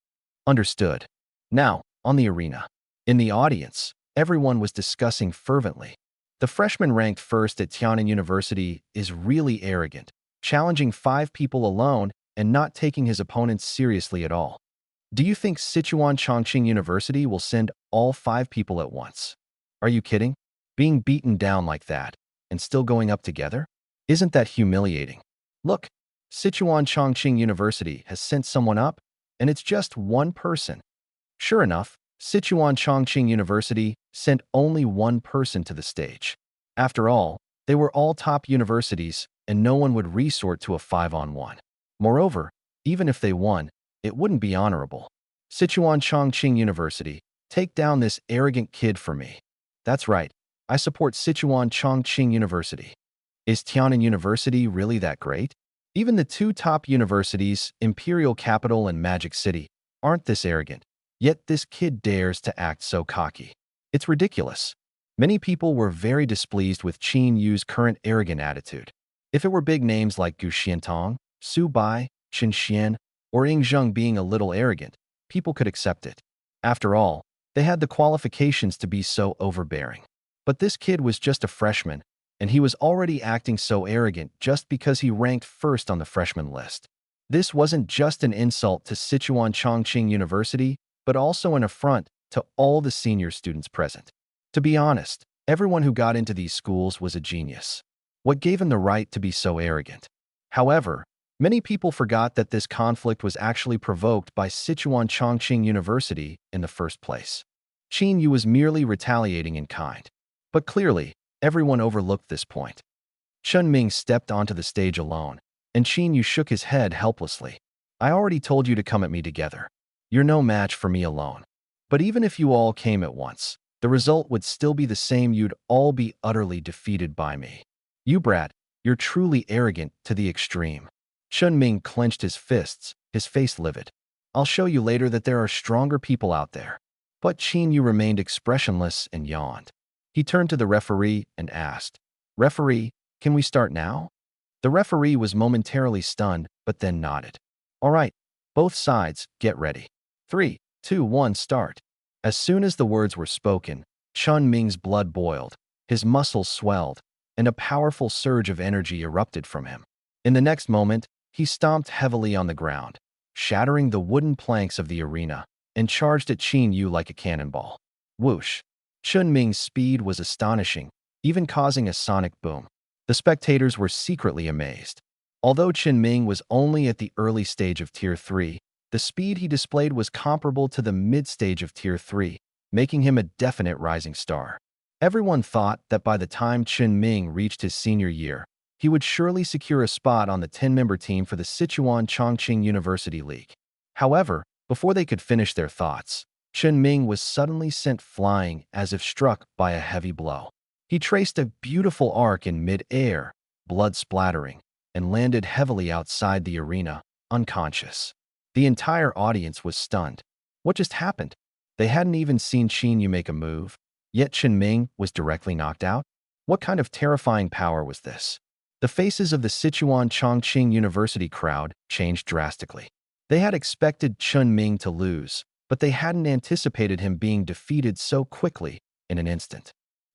Understood. Now, on the arena. In the audience, everyone was discussing fervently. The freshman ranked first at Tianan University is really arrogant, challenging 5 people alone and not taking his opponents seriously at all. Do you think Sichuan Chongqing University will send all 5 people at once? Are you kidding? Being beaten down like that and still going up together? Isn't that humiliating? Look, Sichuan Chongqing University has sent someone up, and it's just one person. Sure enough, Sichuan Chongqing University sent only one person to the stage. After all, they were all top universities, and no one would resort to a 5-on-1. Moreover, even if they won, it wouldn't be honorable. Sichuan Chongqing University, take down this arrogant kid for me. That's right, I support Sichuan Chongqing University. Is Tiannan University really that great? Even the 2 top universities, Imperial Capital and Magic City, aren't this arrogant. Yet this kid dares to act so cocky. It's ridiculous. Many people were very displeased with Qin Yu's current arrogant attitude. If it were big names like Gu Xiantong, Su Bai, Qin Xian, or Ying Zheng being a little arrogant, people could accept it. After all, they had the qualifications to be so overbearing. But this kid was just a freshman, and he was already acting so arrogant just because he ranked first on the freshman list. This wasn't just an insult to Sichuan Chongqing University, but also an affront to all the senior students present. To be honest, everyone who got into these schools was a genius. What gave him the right to be so arrogant? However, many people forgot that this conflict was actually provoked by Sichuan Chongqing University in the first place. Qin Yu was merely retaliating in kind. But clearly, everyone overlooked this point. Chen Ming stepped onto the stage alone, and Qin Yu shook his head helplessly. I already told you to come at me together. You're no match for me alone. But even if you all came at once, the result would still be the same. You'd all be utterly defeated by me. You brat, you're truly arrogant to the extreme. Chen Ming clenched his fists, his face livid. I'll show you later that there are stronger people out there. But Qin Yu remained expressionless and yawned. He turned to the referee and asked, Referee, can we start now? The referee was momentarily stunned, but then nodded. All right, both sides, get ready. 3, 2, 1, start. As soon as the words were spoken, Chen Ming's blood boiled, his muscles swelled, and a powerful surge of energy erupted from him. In the next moment, he stomped heavily on the ground, shattering the wooden planks of the arena, and charged at Qin Yu like a cannonball. Whoosh! Chen Ming's speed was astonishing, even causing a sonic boom. The spectators were secretly amazed. Although Chen Ming was only at the early stage of Tier 3, the speed he displayed was comparable to the mid-stage of Tier 3, making him a definite rising star. Everyone thought that by the time Chen Ming reached his senior year, he would surely secure a spot on the 10-member team for the Sichuan Chongqing University League. However, before they could finish their thoughts, Chen Ming was suddenly sent flying as if struck by a heavy blow. He traced a beautiful arc in mid-air, blood splattering, and landed heavily outside the arena, unconscious. The entire audience was stunned. What just happened? They hadn't even seen Qin Yu make a move, yet Chen Ming was directly knocked out? What kind of terrifying power was this? The faces of the Sichuan Chongqing University crowd changed drastically. They had expected Chen Ming to lose, but they hadn't anticipated him being defeated so quickly in an instant.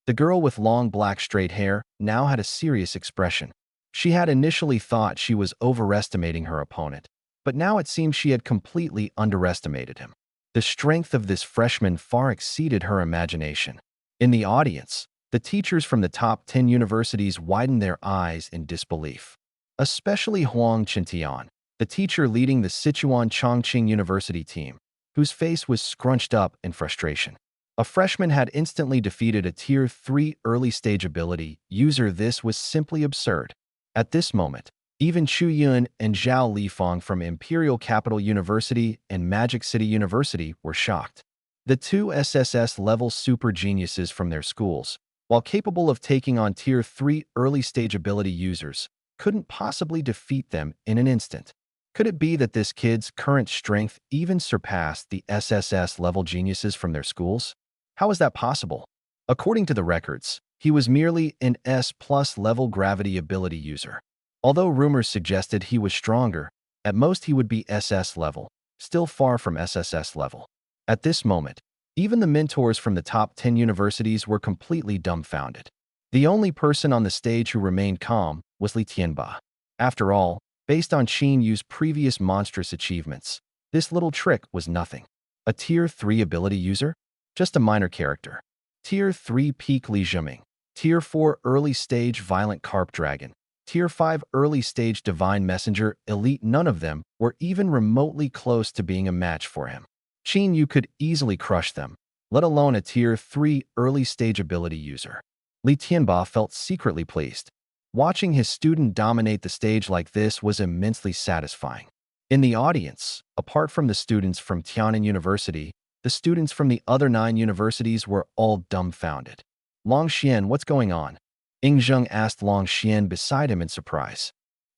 The girl with long black straight hair now had a serious expression. She had initially thought she was overestimating her opponent, but now it seemed she had completely underestimated him. The strength of this freshman far exceeded her imagination. In the audience, the teachers from the top 10 universities widened their eyes in disbelief. Especially Huang Qintian, the teacher leading the Sichuan Chongqing University team, whose face was scrunched up in frustration. A freshman had instantly defeated a Tier 3 early-stage ability user. This was simply absurd. At this moment, even Chu Yun and Zhao Lifang from Imperial Capital University and Magic City University were shocked. The 2 SSS-level super geniuses from their schools, while capable of taking on Tier 3 early-stage ability users, couldn't possibly defeat them in an instant. Could it be that this kid's current strength even surpassed the SSS-level geniuses from their schools? How is that possible? According to the records, he was merely an S+ level gravity ability user. Although rumors suggested he was stronger, at most he would be SS level, still far from SSS level. At this moment, even the mentors from the top 10 universities were completely dumbfounded. The only person on the stage who remained calm was Li Tianba. After all, Based on Qin Yu's previous monstrous achievements, this little trick was nothing. A Tier 3 ability user? Just a minor character. Tier 3 Peak Li Zhiming. Tier 4 Early Stage Violent Carp Dragon. Tier 5 Early Stage Divine Messenger Elite. None of them were even remotely close to being a match for him. Qin Yu could easily crush them, let alone a Tier 3 Early Stage ability user. Li Tianba felt secretly pleased. Watching his student dominate the stage like this was immensely satisfying. In the audience, apart from the students from Tiannan University, the students from the other 9 universities were all dumbfounded. Long Xian, what's going on? Ying Zheng asked Long Xian beside him in surprise.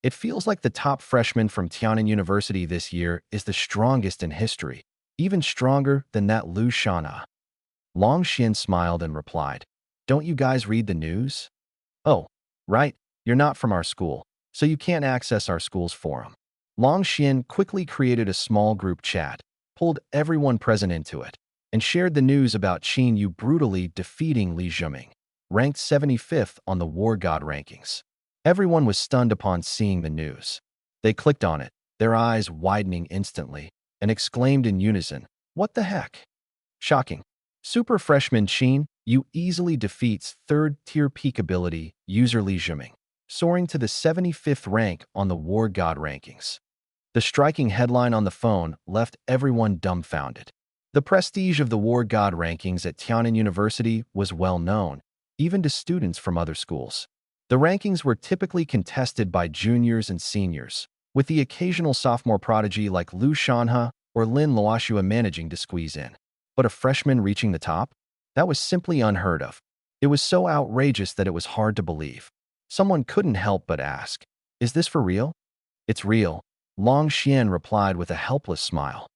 It feels like the top freshman from Tiannan University this year is the strongest in history, even stronger than that Lu Shana. Long Xian smiled and replied, "Don't you guys read the news?" "Oh, right, you're not from our school, so you can't access our school's forum." Long Xian quickly created a small group chat, pulled everyone present into it, and shared the news about Qin Yu brutally defeating Li Zhiming, ranked 75th on the War God rankings. Everyone was stunned upon seeing the news. They clicked on it, their eyes widening instantly, and exclaimed in unison, "What the heck?" Shocking. Super freshman Qin Yu easily defeats 3rd-tier peak ability user Li Zhiming, soaring to the 75th rank on the War God rankings. The striking headline on the phone left everyone dumbfounded. The prestige of the War God rankings at Tiannan University was well known, even to students from other schools. The rankings were typically contested by juniors and seniors, with the occasional sophomore prodigy like Lu Shanhe or Lin Luoxua managing to squeeze in. But a freshman reaching the top? That was simply unheard of. It was so outrageous that it was hard to believe. Someone couldn't help but ask, "Is this for real?" "It's real," Long Xian replied with a helpless smile.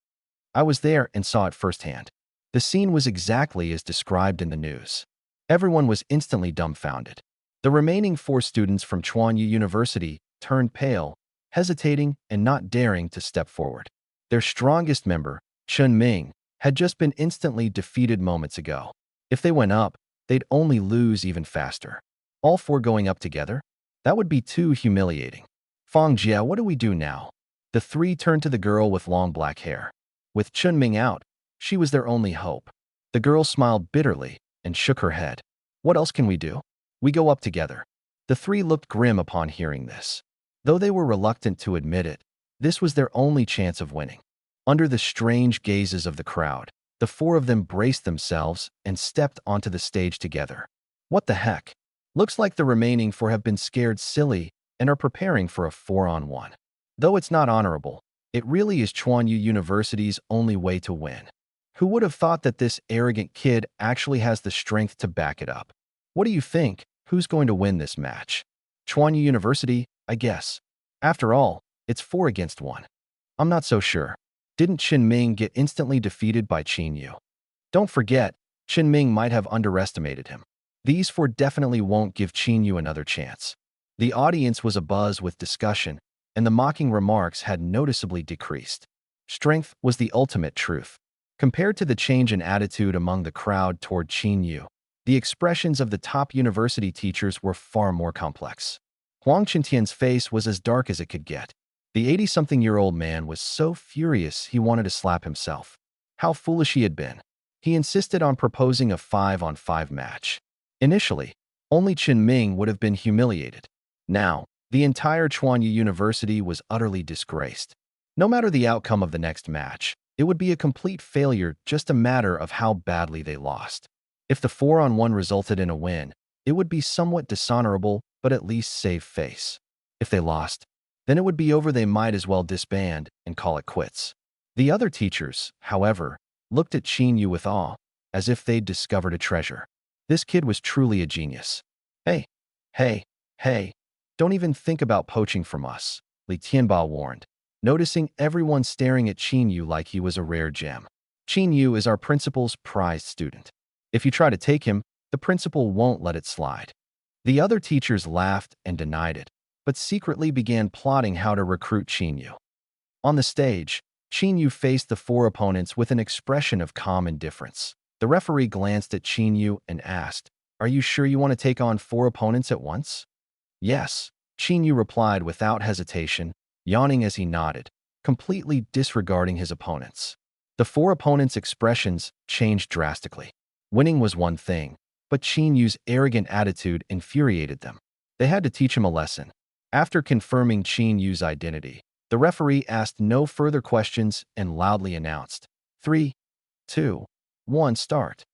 "I was there and saw it firsthand." The scene was exactly as described in the news. Everyone was instantly dumbfounded. The remaining 4 students from Chuanyu University turned pale, hesitating and not daring to step forward. Their strongest member, Chen Ming, had just been instantly defeated moments ago. If they went up, they'd only lose even faster. All 4 going up together? That would be too humiliating. "Fang Jia, what do we do now?" The 3 turned to the girl with long black hair. With Chen Ming out, she was their only hope. The girl smiled bitterly and shook her head. "What else can we do? We go up together." The 3 looked grim upon hearing this. Though they were reluctant to admit it, this was their only chance of winning. Under the strange gazes of the crowd, the 4 of them braced themselves and stepped onto the stage together. What the heck? Looks like the remaining 4 have been scared silly and are preparing for a 4-on-1. Though it's not honorable, it really is Chuanyu University's only way to win. Who would have thought that this arrogant kid actually has the strength to back it up? What do you think? Who's going to win this match? Chuanyu University, I guess. After all, it's 4 against 1. I'm not so sure. Didn't Chen Ming get instantly defeated by Qin Yu? Don't forget, Chen Ming might have underestimated him. These 4 definitely won't give Qin Yu another chance. The audience was abuzz with discussion, and the mocking remarks had noticeably decreased. Strength was the ultimate truth. Compared to the change in attitude among the crowd toward Qin Yu, the expressions of the top university teachers were far more complex. Huang Qintian's face was as dark as it could get. The 80-something-year-old man was so furious he wanted to slap himself. How foolish he had been. He insisted on proposing a 5-on-5 match. Initially, only Chen Ming would have been humiliated. Now, the entire Chuanyu University was utterly disgraced. No matter the outcome of the next match, it would be a complete failure, just a matter of how badly they lost. If the 4-on-1 resulted in a win, it would be somewhat dishonorable, but at least save face. If they lost, then it would be over. They might as well disband and call it quits. The other teachers, however, looked at Qin Yu with awe, as if they'd discovered a treasure. This kid was truly a genius. Hey, hey, hey, don't even think about poaching from us, Li Tianba warned, noticing everyone staring at Qin Yu like he was a rare gem. Qin Yu is our principal's prized student. If you try to take him, the principal won't let it slide. The other teachers laughed and denied it, but secretly began plotting how to recruit Qin Yu. On the stage, Qin Yu faced the 4 opponents with an expression of calm indifference. The referee glanced at Qin Yu and asked, "Are you sure you want to take on 4 opponents at once?" "Yes," Qin Yu replied without hesitation, yawning as he nodded, completely disregarding his opponents. The four opponents' expressions changed drastically. Winning was one thing, but Qin Yu's arrogant attitude infuriated them. They had to teach him a lesson. After confirming Qin Yu's identity, the referee asked no further questions and loudly announced, 3, 2, 1, start.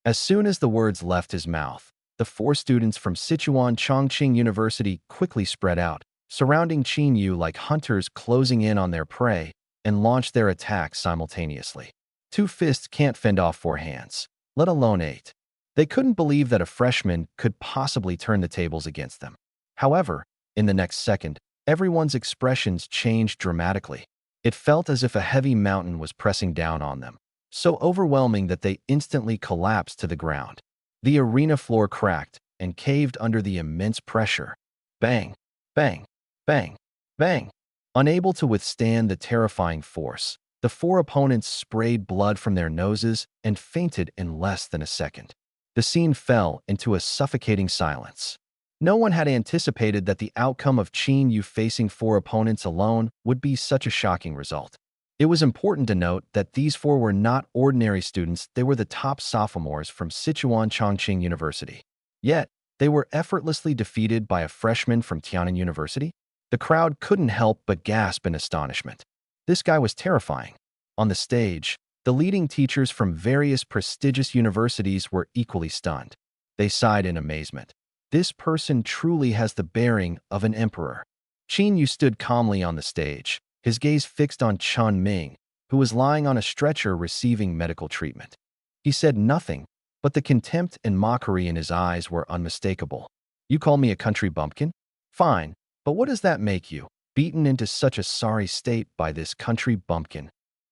As soon as the words left his mouth, the four students from Sichuan Chongqing University quickly spread out, surrounding Qin Yu like hunters closing in on their prey, and launched their attacks simultaneously. Two fists can't fend off four hands, let alone eight. They couldn't believe that a freshman could possibly turn the tables against them. However, in the next second, everyone's expressions changed dramatically. It felt as if a heavy mountain was pressing down on them, so overwhelming that they instantly collapsed to the ground. The arena floor cracked and caved under the immense pressure. Bang, bang, bang, bang. Unable to withstand the terrifying force, the four opponents sprayed blood from their noses and fainted in less than a second. The scene fell into a suffocating silence. No one had anticipated that the outcome of Qin Yu facing four opponents alone would be such a shocking result. It was important to note that these four were not ordinary students, they were the top sophomores from Sichuan Chongqing University. Yet, they were effortlessly defeated by a freshman from Tiananmen University? The crowd couldn't help but gasp in astonishment. This guy was terrifying. On the stage, the leading teachers from various prestigious universities were equally stunned. They sighed in amazement. This person truly has the bearing of an emperor. Qin Yu stood calmly on the stage, his gaze fixed on Chun Ming, who was lying on a stretcher receiving medical treatment. He said nothing, but the contempt and mockery in his eyes were unmistakable. You call me a country bumpkin? Fine, but what does that make you? Beaten into such a sorry state by this country bumpkin.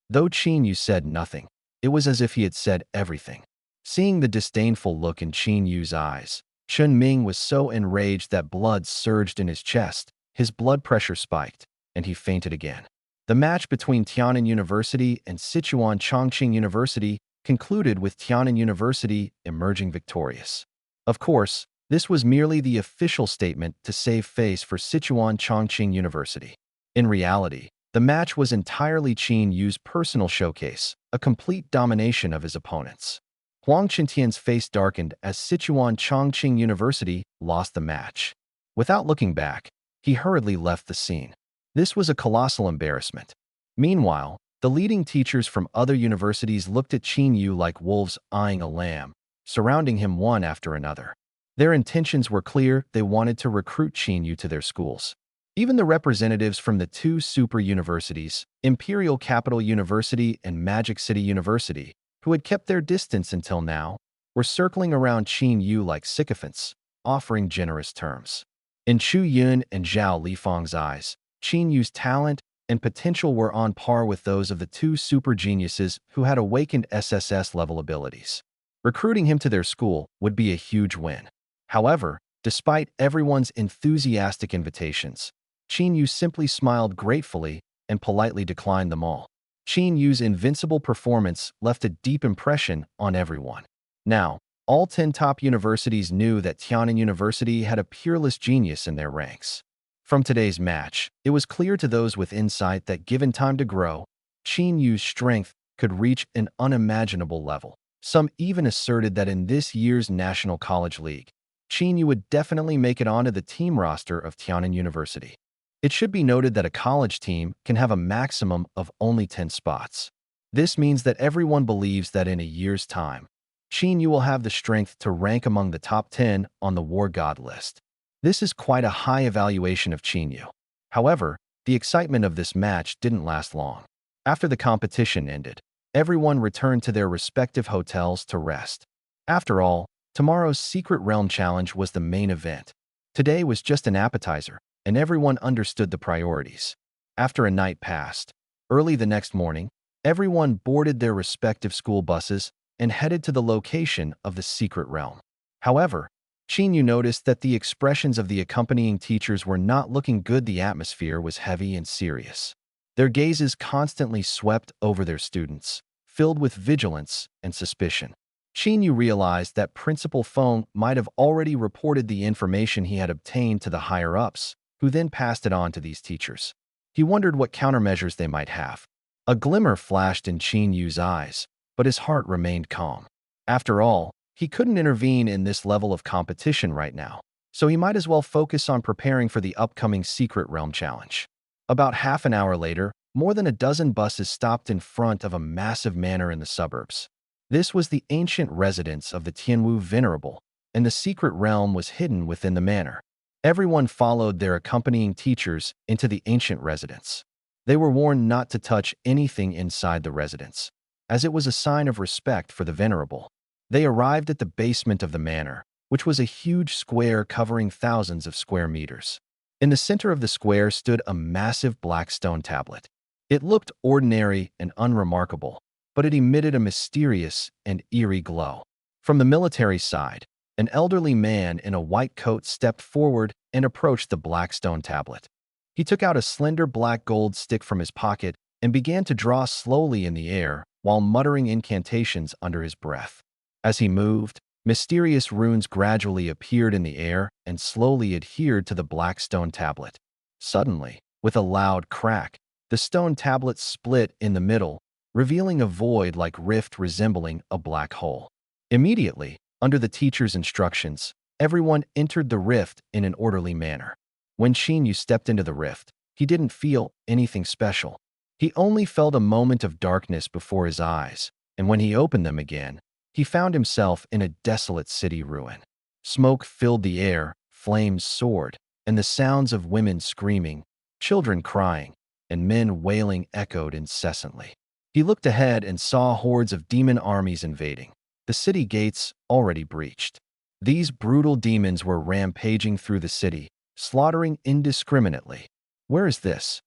Though Qin Yu said nothing, it was as if he had said everything. Seeing the disdainful look in Qin Yu's eyes, Chun Ming was so enraged that blood surged in his chest, his blood pressure spiked, and he fainted again. The match between Tiananmen University and Sichuan Chongqing University concluded with Tiananmen University emerging victorious. Of course, this was merely the official statement to save face for Sichuan Chongqing University. In reality, the match was entirely Qin Yu's personal showcase, a complete domination of his opponents. Huang Qintian's face darkened as Sichuan Chongqing University lost the match. Without looking back, he hurriedly left the scene. This was a colossal embarrassment. Meanwhile, the leading teachers from other universities looked at Qin Yu like wolves eyeing a lamb, surrounding him one after another. Their intentions were clear, they wanted to recruit Qin Yu to their schools. Even the representatives from the two super universities, Imperial Capital University and Magic City University, who had kept their distance until now, were circling around Qin Yu like sycophants, offering generous terms. In Chu Yun and Zhao Lifang's eyes, Qin Yu's talent and potential were on par with those of the two super geniuses who had awakened SSS-level abilities. Recruiting him to their school would be a huge win. However, despite everyone's enthusiastic invitations, Qin Yu simply smiled gratefully and politely declined them all. Qin Yu's invincible performance left a deep impression on everyone. Now, all 10 top universities knew that Tiananmen University had a peerless genius in their ranks. From today's match, it was clear to those with insight that given time to grow, Qin Yu's strength could reach an unimaginable level. Some even asserted that in this year's National College League, Qin Yu would definitely make it onto the team roster of Tiananmen University. It should be noted that a college team can have a maximum of only 10 spots. This means that everyone believes that in a year's time, Qin Yu will have the strength to rank among the top 10 on the War God list. This is quite a high evaluation of Qin Yu. However, the excitement of this match didn't last long. After the competition ended, everyone returned to their respective hotels to rest. After all, tomorrow's Secret Realm Challenge was the main event. Today was just an appetizer, and everyone understood the priorities. After a night passed, early the next morning, everyone boarded their respective school buses and headed to the location of the Secret Realm. However, Qin Yu noticed that the expressions of the accompanying teachers were not looking good. The atmosphere was heavy and serious. Their gazes constantly swept over their students, filled with vigilance and suspicion. Qin Yu realized that Principal Feng might have already reported the information he had obtained to the higher-ups, who then passed it on to these teachers. He wondered what countermeasures they might have. A glimmer flashed in Qin Yu's eyes, but his heart remained calm. After all, he couldn't intervene in this level of competition right now, so he might as well focus on preparing for the upcoming Secret Realm challenge. About half an hour later, more than a dozen buses stopped in front of a massive manor in the suburbs. This was the ancient residence of the Tianwu Venerable, and the Secret Realm was hidden within the manor. Everyone followed their accompanying teachers into the ancient residence. They were warned not to touch anything inside the residence, as it was a sign of respect for the Venerable. They arrived at the basement of the manor, which was a huge square covering thousands of square meters. In the center of the square stood a massive black stone tablet. It looked ordinary and unremarkable, but it emitted a mysterious and eerie glow. From the military side, an elderly man in a white coat stepped forward and approached the black stone tablet. He took out a slender black gold stick from his pocket and began to draw slowly in the air while muttering incantations under his breath. As he moved, mysterious runes gradually appeared in the air and slowly adhered to the black stone tablet. Suddenly, with a loud crack, the stone tablet split in the middle, revealing a void-like rift resembling a black hole. Immediately, under the teacher's instructions, everyone entered the rift in an orderly manner. When Qin Yu stepped into the rift, he didn't feel anything special. He only felt a moment of darkness before his eyes, and when he opened them again, he found himself in a desolate city ruin. Smoke filled the air, flames soared, and the sounds of women screaming, children crying, and men wailing echoed incessantly. He looked ahead and saw hordes of demon armies invading, the city gates already breached. These brutal demons were rampaging through the city, slaughtering indiscriminately. Where is this?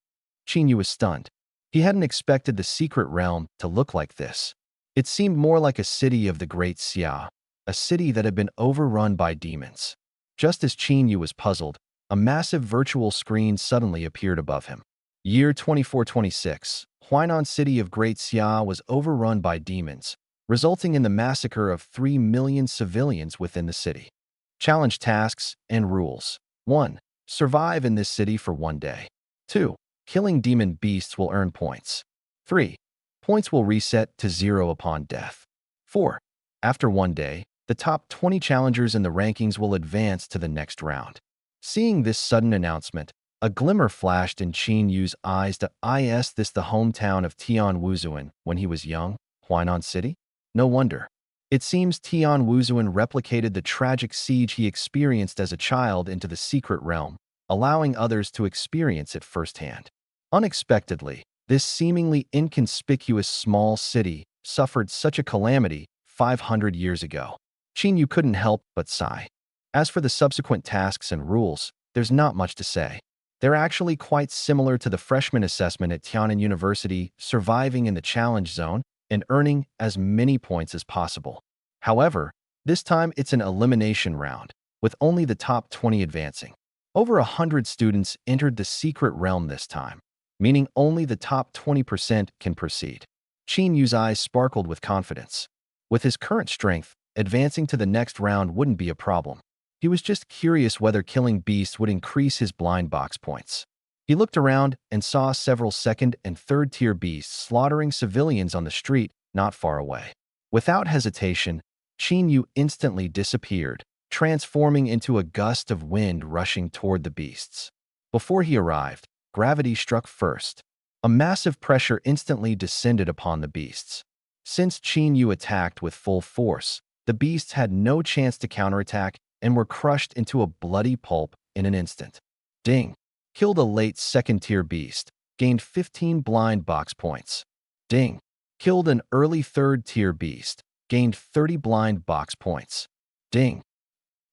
Qin Yu was stunned. He hadn't expected the secret realm to look like this. It seemed more like a city of the Great Xia, a city that had been overrun by demons. Just as Qin Yu was puzzled, a massive virtual screen suddenly appeared above him. Year 2426, Huainan city of Great Xia was overrun by demons, resulting in the massacre of 3 million civilians within the city. Challenge tasks and rules. 1. Survive in this city for 1 day. 2. Killing demon beasts will earn points. 3. Points will reset to 0 upon death. 4. After 1 day, the top 20 challengers in the rankings will advance to the next round. Seeing this sudden announcement, a glimmer flashed in Qin Yu's eyes. Is this the hometown of Tian Wuzuan when he was young, Huainan City? No wonder. It seems Tian Wuzuan replicated the tragic siege he experienced as a child into the secret realm, allowing others to experience it firsthand. Unexpectedly, this seemingly inconspicuous small city suffered such a calamity 500 years ago. Qin Yu couldn't help but sigh. As for the subsequent tasks and rules, there's not much to say. They're actually quite similar to the freshman assessment at Tiananmen University, surviving in the challenge zone and earning as many points as possible. However, this time it's an elimination round, with only the top 20 advancing. Over 100 students entered the secret realm this time, meaning only the top 20% can proceed. Qin Yu's eyes sparkled with confidence. With his current strength, advancing to the next round wouldn't be a problem. He was just curious whether killing beasts would increase his blind box points. He looked around and saw several second and third-tier beasts slaughtering civilians on the street not far away. Without hesitation, Qin Yu instantly disappeared, transforming into a gust of wind rushing toward the beasts. Before he arrived, gravity struck first. A massive pressure instantly descended upon the beasts. Since Qin Yu attacked with full force, the beasts had no chance to counterattack and were crushed into a bloody pulp in an instant. Ding! Killed a late second-tier beast, gained 15 blind box points. Ding! Killed an early third-tier beast, gained 30 blind box points. Ding!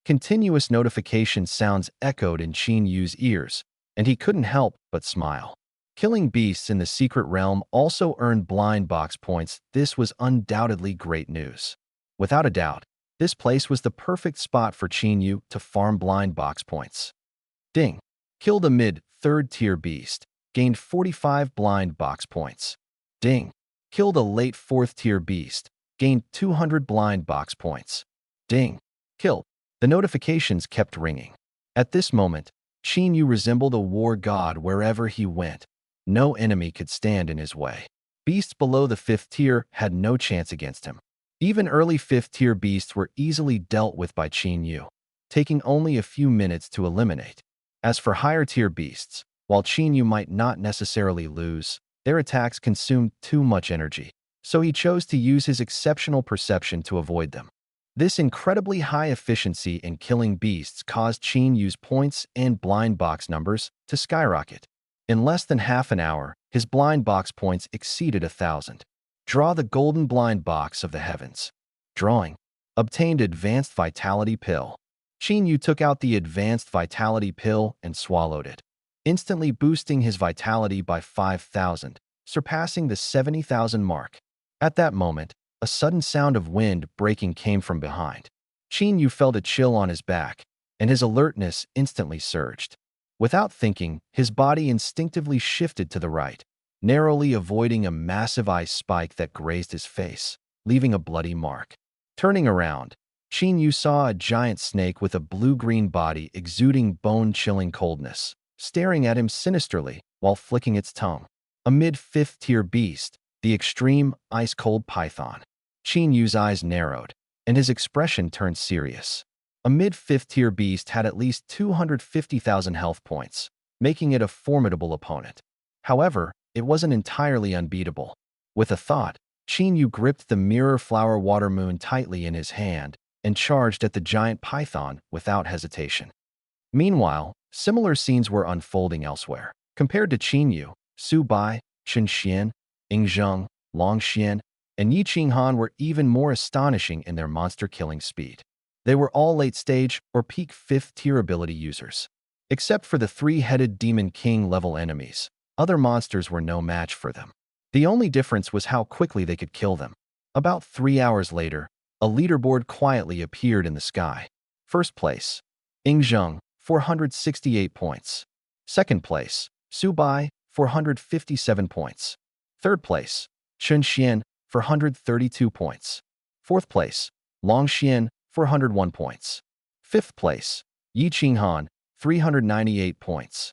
Continuous notification sounds echoed in Qin Yu's ears, and he couldn't help but smile. Killing beasts in the secret realm also earned blind box points. This was undoubtedly great news. Without a doubt, this place was the perfect spot for Qin Yu to farm blind box points. Ding! Killed a mid-third-tier beast, gained 45 blind box points. Ding! Killed a late fourth-tier beast, gained 200 blind box points. Ding! Killed. The notifications kept ringing. At this moment, Qin Yu resembled a war god wherever he went. No enemy could stand in his way. Beasts below the 5th tier had no chance against him. Even early 5th tier beasts were easily dealt with by Qin Yu, taking only a few minutes to eliminate. As for higher tier beasts, while Qin Yu might not necessarily lose, their attacks consumed too much energy, so he chose to use his exceptional perception to avoid them. This incredibly high efficiency in killing beasts caused Qin Yu's points and blind box numbers to skyrocket. In less than half an hour, his blind box points exceeded 1,000. Draw the golden blind box of the heavens. Drawing. Obtained Advanced Vitality Pill. Qin Yu took out the Advanced Vitality Pill and swallowed it, instantly boosting his vitality by 5,000, surpassing the 70,000 mark. At that moment, a sudden sound of wind breaking came from behind. Qin Yu felt a chill on his back, and his alertness instantly surged. Without thinking, his body instinctively shifted to the right, narrowly avoiding a massive ice spike that grazed his face, leaving a bloody mark. Turning around, Qin Yu saw a giant snake with a blue-green body exuding bone-chilling coldness, staring at him sinisterly while flicking its tongue. A mid-5th tier beast, the extreme, ice-cold python. Qin Yu's eyes narrowed, and his expression turned serious. A mid-5th tier beast had at least 250,000 health points, making it a formidable opponent. However, it wasn't entirely unbeatable. With a thought, Qin Yu gripped the mirror flower water moon tightly in his hand and charged at the giant python without hesitation. Meanwhile, similar scenes were unfolding elsewhere. Compared to Qin Yu, Su Bai, Chen Xian, Ying Zheng, Long Xian, and Yi Qinghan were even more astonishing in their monster-killing speed. They were all late-stage or peak 5th tier ability users. Except for the 3-headed Demon King level enemies, other monsters were no match for them. The only difference was how quickly they could kill them. About 3 hours later, a leaderboard quietly appeared in the sky. First place, Ying Zheng, 468 points. Second place, Su Bai, 457 points. Third place, Chen Xian, 432 points. Fourth place, Long Xian, 401 points. Fifth place, Yi Qinghan, 398 points.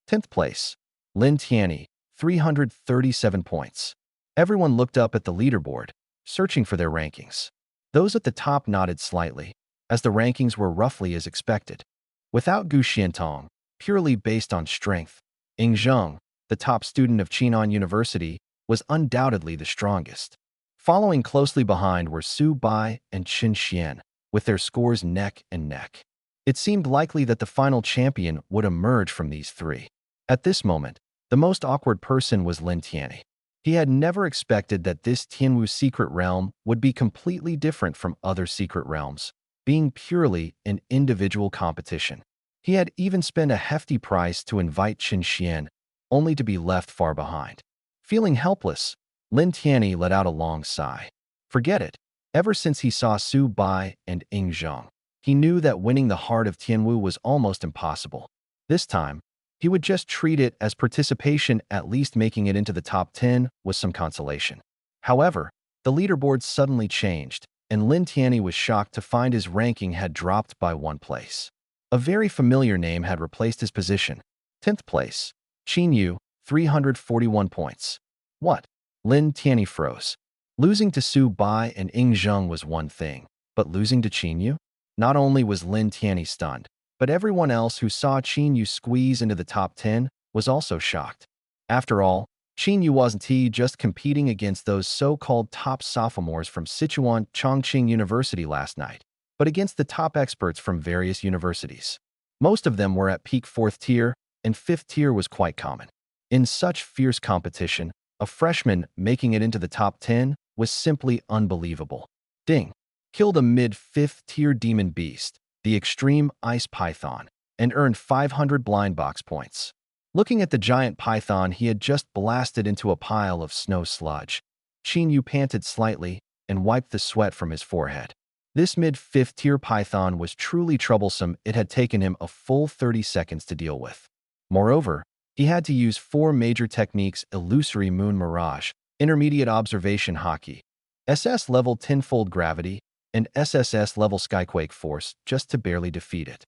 10th place, Lin Tianyi, 337 points. Everyone looked up at the leaderboard, searching for their rankings. Those at the top nodded slightly, as the rankings were roughly as expected. Without Gu Xiantong, purely based on strength, Ying Zheng, the top student of Chinan University, was undoubtedly the strongest. Following closely behind were Su Bai and Chen Xian, with their scores neck and neck. It seemed likely that the final champion would emerge from these three. At this moment, the most awkward person was Lin Tianyi. He had never expected that this Tianwu secret realm would be completely different from other secret realms, being purely an individual competition. He had even spent a hefty price to invite Chen Xian, only to be left far behind. Feeling helpless, Lin Tianyi let out a long sigh. Forget it. Ever since he saw Su Bai and Ying Zheng, he knew that winning the heart of Tianwu was almost impossible. This time, he would just treat it as participation. At least making it into the top 10 was some consolation. However, the leaderboard suddenly changed, and Lin Tianyi was shocked to find his ranking had dropped by 1 place. A very familiar name had replaced his position. 10th place, Qin Yu, 341 points. What? Lin Tianyi froze. Losing to Su Bai and Ying Zheng was one thing, but losing to Qin Yu? Not only was Lin Tianyi stunned, but everyone else who saw Qin Yu squeeze into the top 10 was also shocked. After all, Qin Yu wasn't just competing against those so-called top sophomores from Sichuan Chongqing University last night, but against the top experts from various universities. Most of them were at peak 4th tier, and 5th tier was quite common. In such fierce competition, a freshman making it into the top 10 was simply unbelievable. Ding! Killed a mid-5th tier demon beast, the extreme ice python, and earned 500 blind box points. Looking at the giant python he had just blasted into a pile of snow sludge, Qin Yu panted slightly and wiped the sweat from his forehead. This mid-5th tier python was truly troublesome. It had taken him a full 30 seconds to deal with. Moreover, he had to use 4 major techniques: Illusory Moon Mirage, Intermediate Observation Hockey, SS-Level Tenfold Gravity, and SSS-Level Skyquake Force just to barely defeat it.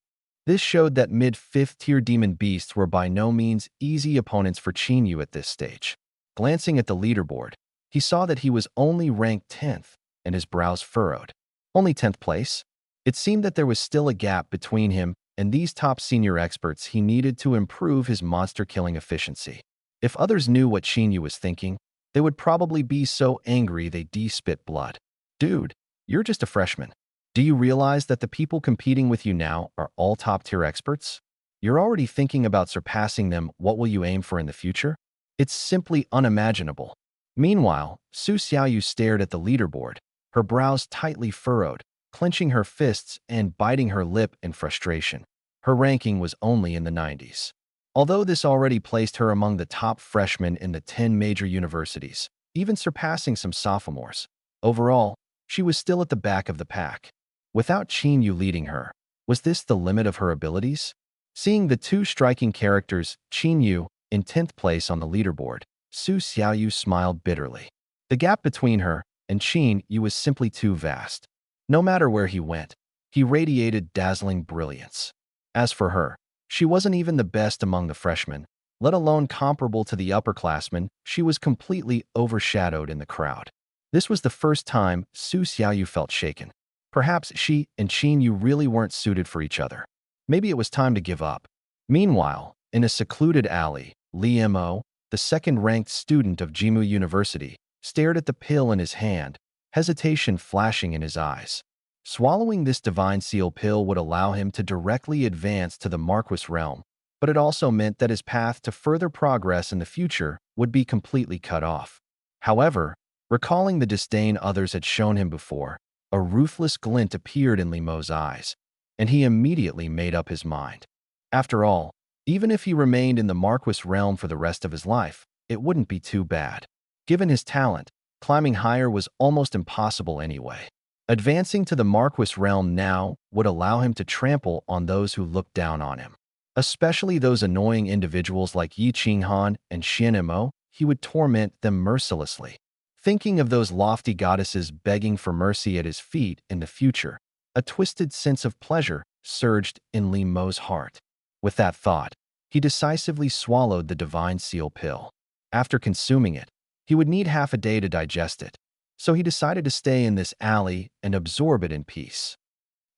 This showed that mid-5th tier demon beasts were by no means easy opponents for Qin at this stage. Glancing at the leaderboard, he saw that he was only ranked 10th, and his brows furrowed. Only 10th place? It seemed that there was still a gap between him and these top senior experts. He needed to improve his monster-killing efficiency. If others knew what Qin was thinking, they would probably be so angry they'd spit blood. Dude, you're just a freshman. Do you realize that the people competing with you now are all top-tier experts? You're already thinking about surpassing them. What will you aim for in the future? It's simply unimaginable. Meanwhile, Su Xiaoyu stared at the leaderboard, her brows tightly furrowed, clenching her fists and biting her lip in frustration. Her ranking was only in the 90s. Although this already placed her among the top freshmen in the 10 major universities, even surpassing some sophomores. Overall, she was still at the back of the pack. Without Qin leading her, was this the limit of her abilities? Seeing the two striking characters, Qin in 10th place on the leaderboard, Su Xiaoyu smiled bitterly. The gap between her and Qin was simply too vast. No matter where he went, he radiated dazzling brilliance. As for her, she wasn't even the best among the freshmen, let alone comparable to the upperclassmen. She was completely overshadowed in the crowd. This was the first time Su Xiaoyu felt shaken. Perhaps she and Qin really weren't suited for each other. Maybe it was time to give up. Meanwhile, in a secluded alley, Li Mo, the second-ranked student of Jimu University, stared at the pill in his hand, hesitation flashing in his eyes. Swallowing this divine seal pill would allow him to directly advance to the Marquis realm, but it also meant that his path to further progress in the future would be completely cut off. However, recalling the disdain others had shown him before, a ruthless glint appeared in Li Mo's eyes, and he immediately made up his mind. After all, even if he remained in the Marquis realm for the rest of his life, it wouldn't be too bad. Given his talent, climbing higher was almost impossible anyway. Advancing to the Marquis realm now would allow him to trample on those who looked down on him. Especially those annoying individuals like Yi Qinghan and Xian Mo, he would torment them mercilessly. Thinking of those lofty goddesses begging for mercy at his feet in the future, a twisted sense of pleasure surged in Li Mo's heart. With that thought, he decisively swallowed the divine seal pill. After consuming it, he would need half a day to digest it, so he decided to stay in this alley and absorb it in peace.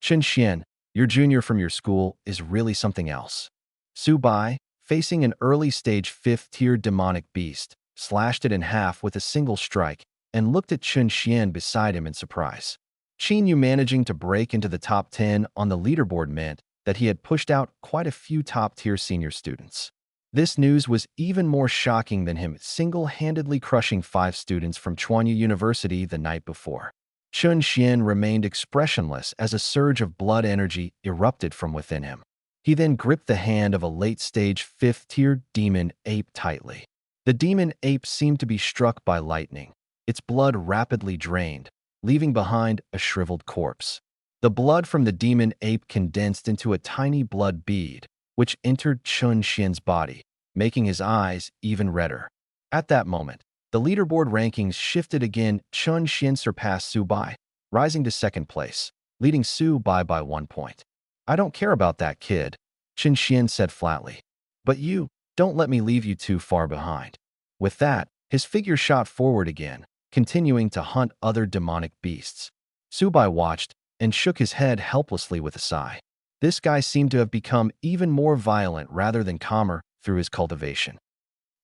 Chen Xian, your junior from your school, is really something else. Su Bai, facing an early-stage 5th-tier demonic beast, slashed it in half with a single strike and looked at Chen Xian beside him in surprise. Qin managing to break into the top 10 on the leaderboard meant that he had pushed out quite a few top-tier senior students. This news was even more shocking than him single-handedly crushing 5 students from Chuanyu University the night before. Chen Xian remained expressionless as a surge of blood energy erupted from within him. He then gripped the hand of a late-stage 5th-tier demon ape tightly. The demon ape seemed to be struck by lightning. Its blood rapidly drained, leaving behind a shriveled corpse. The blood from the demon ape condensed into a tiny blood bead, which entered Chen Xian's body, making his eyes even redder. At that moment, the leaderboard rankings shifted again. Chen Xian surpassed Su Bai, rising to 2nd place, leading Su Bai by 1 point. I don't care about that kid, Chen Xian said flatly. But you, don't let me leave you too far behind. With that, his figure shot forward again, continuing to hunt other demonic beasts. Su Bai watched and shook his head helplessly with a sigh. This guy seemed to have become even more violent rather than calmer through his cultivation.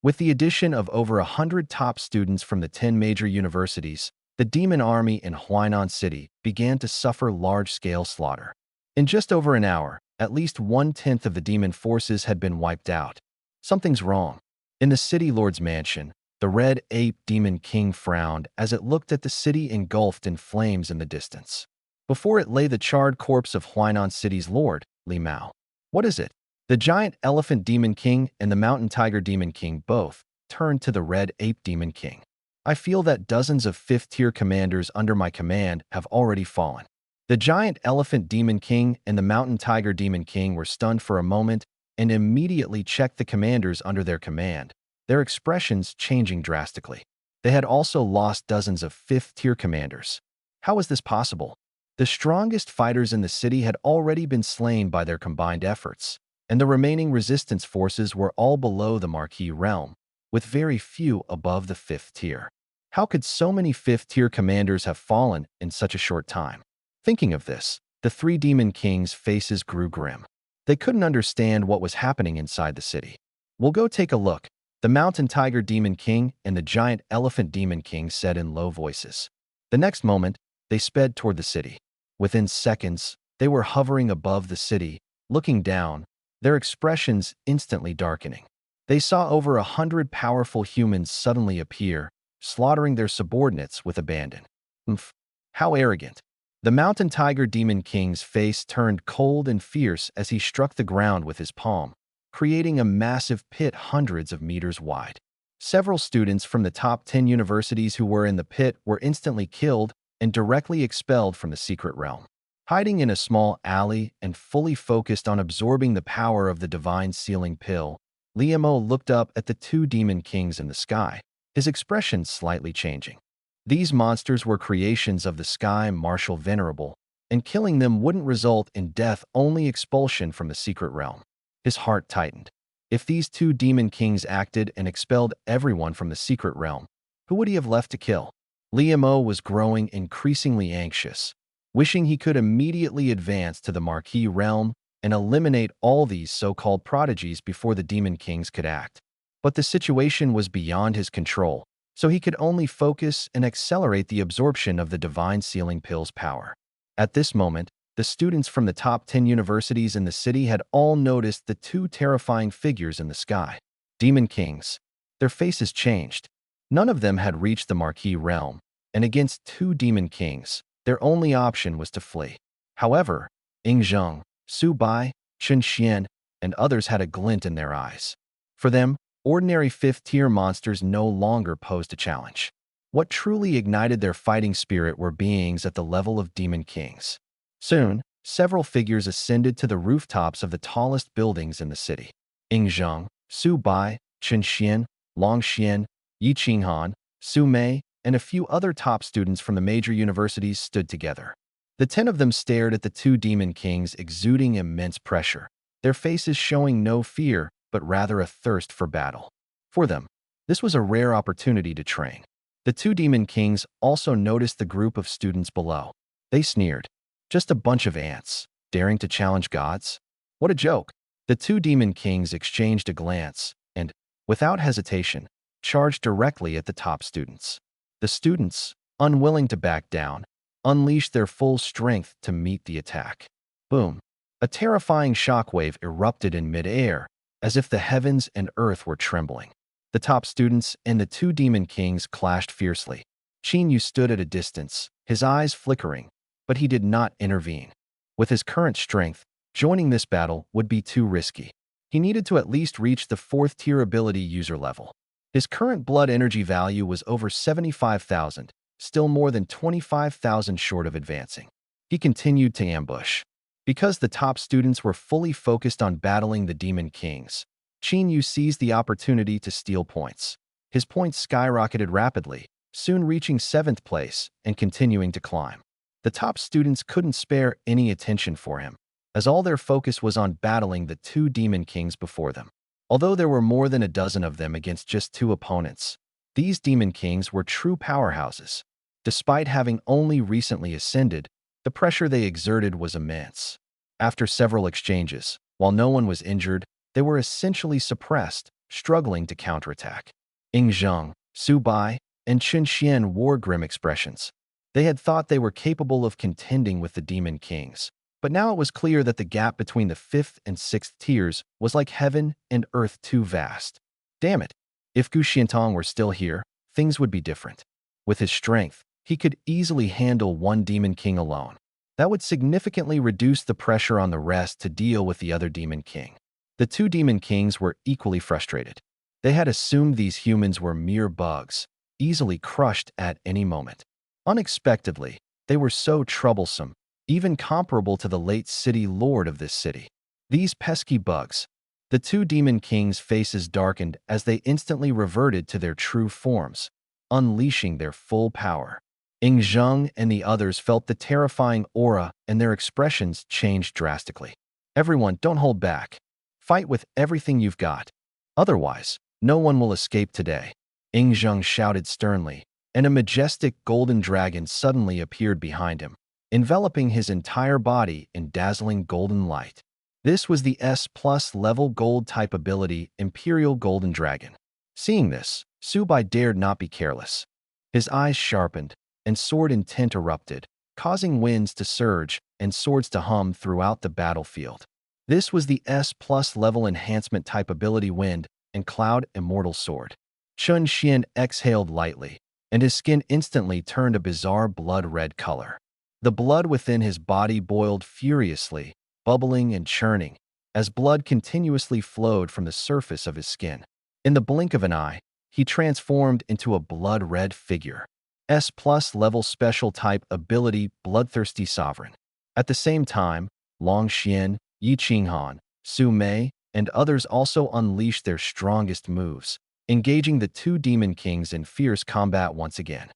With the addition of over 100 top students from the 10 major universities, the demon army in Huainan City began to suffer large-scale slaughter. In just over an hour, at least 1/10 of the demon forces had been wiped out. Something's wrong. In the city lord's mansion, the red ape demon king frowned as it looked at the city engulfed in flames in the distance. Before it lay the charred corpse of Huainan City's lord, Li Mao. What is it? The giant elephant demon king and the mountain tiger demon king both turned to the red ape demon king. I feel that dozens of 5th-tier commanders under my command have already fallen. The giant elephant demon king and the mountain tiger demon king were stunned for a moment and immediately checked the commanders under their command, their expressions changing drastically. They had also lost dozens of 5th-tier commanders. How was this possible? The strongest fighters in the city had already been slain by their combined efforts, and the remaining resistance forces were all below the Marquis realm, with very few above the 5th tier. How could so many 5th tier commanders have fallen in such a short time? Thinking of this, the three Demon Kings' faces grew grim. They couldn't understand what was happening inside the city. "We'll go take a look," the Mountain Tiger Demon King and the Giant Elephant Demon King said in low voices. The next moment, they sped toward the city. Within seconds, they were hovering above the city, looking down, their expressions instantly darkening. They saw over 100 powerful humans suddenly appear, slaughtering their subordinates with abandon. Oomph! How arrogant! The Mountain Tiger Demon King's face turned cold and fierce as he struck the ground with his palm, creating a massive pit hundreds of meters wide. Several students from the top 10 universities who were in the pit were instantly killed and directly expelled from the secret realm. Hiding in a small alley and fully focused on absorbing the power of the divine sealing pill, Liamo looked up at the two Demon Kings in the sky, his expression slightly changing. These monsters were creations of the Sky Marshal Venerable, and killing them wouldn't result in death, only expulsion from the secret realm. His heart tightened. If these two Demon Kings acted and expelled everyone from the secret realm, who would he have left to kill? Liamo was growing increasingly anxious, wishing he could immediately advance to the Marquis realm and eliminate all these so-called prodigies before the Demon Kings could act. But the situation was beyond his control, so he could only focus and accelerate the absorption of the divine sealing pill's power. At this moment, the students from the top 10 universities in the city had all noticed the two terrifying figures in the sky. Demon Kings. Their faces changed. None of them had reached the Marquis realm, and against two Demon Kings, their only option was to flee. However, Ying Zheng, Su Bai, Chen Xian, and others had a glint in their eyes. For them, ordinary 5th-tier monsters no longer posed a challenge. What truly ignited their fighting spirit were beings at the level of Demon Kings. Soon, several figures ascended to the rooftops of the tallest buildings in the city. Ying Zheng, Su Bai, Chen Xian, Long Xian, Yi Qinghan, Su Mei, and a few other top students from the major universities stood together. The 10 of them stared at the two Demon Kings, exuding immense pressure, their faces showing no fear, but rather a thirst for battle. For them, this was a rare opportunity to train. The two Demon Kings also noticed the group of students below. They sneered. Just a bunch of ants, daring to challenge gods? What a joke! The two Demon Kings exchanged a glance and, without hesitation, charged directly at the top students. The students, unwilling to back down, unleashed their full strength to meet the attack. Boom! A terrifying shockwave erupted in mid-air, as if the heavens and earth were trembling. The top students and the two Demon Kings clashed fiercely. Qin Yu stood at a distance, his eyes flickering, but he did not intervene. With his current strength, joining this battle would be too risky. He needed to at least reach the 4th-tier ability user level. His current blood energy value was over 75,000, still more than 25,000 short of advancing. He continued to ambush. Because the top students were fully focused on battling the Demon Kings, Qin Yu seized the opportunity to steal points. His points skyrocketed rapidly, soon reaching 7th place and continuing to climb. The top students couldn't spare any attention for him, as all their focus was on battling the two Demon Kings before them. Although there were more than a dozen of them against just two opponents, these Demon Kings were true powerhouses. Despite having only recently ascended, the pressure they exerted was immense. After several exchanges, while no one was injured, they were essentially suppressed, struggling to counterattack. Ying Zheng, Su Bai, and Chen Xian wore grim expressions. They had thought they were capable of contending with the Demon Kings, but now it was clear that the gap between the 5th and 6th tiers was like heaven and earth, too vast. Damn it! If Gu Xiantong were still here, things would be different. With his strength, he could easily handle one Demon King alone. That would significantly reduce the pressure on the rest to deal with the other Demon King. The two Demon Kings were equally frustrated. They had assumed these humans were mere bugs, easily crushed at any moment. Unexpectedly, they were so troublesome, even comparable to the late city lord of this city. These pesky bugs. The two Demon Kings' faces darkened as they instantly reverted to their true forms, unleashing their full power. Ing Zheng and the others felt the terrifying aura and their expressions changed drastically. Everyone, don't hold back. Fight with everything you've got. Otherwise, no one will escape today. Ing Zheng shouted sternly, and a majestic golden dragon suddenly appeared behind him, enveloping his entire body in dazzling golden light. This was the S+level gold type ability Imperial Golden Dragon. Seeing this, Su Bai dared not be careless. His eyes sharpened, and sword intent erupted, causing winds to surge and swords to hum throughout the battlefield. This was the S+level enhancement type ability Wind and Cloud Immortal Sword. Chun Xian exhaled lightly, and his skin instantly turned a bizarre blood-red color. The blood within his body boiled furiously, bubbling and churning, as blood continuously flowed from the surface of his skin. In the blink of an eye, he transformed into a blood-red figure. S+level special type ability Bloodthirsty Sovereign. At the same time, Long Xian, Yi Qinghan, Su Mei, and others also unleashed their strongest moves, engaging the two Demon Kings in fierce combat once again.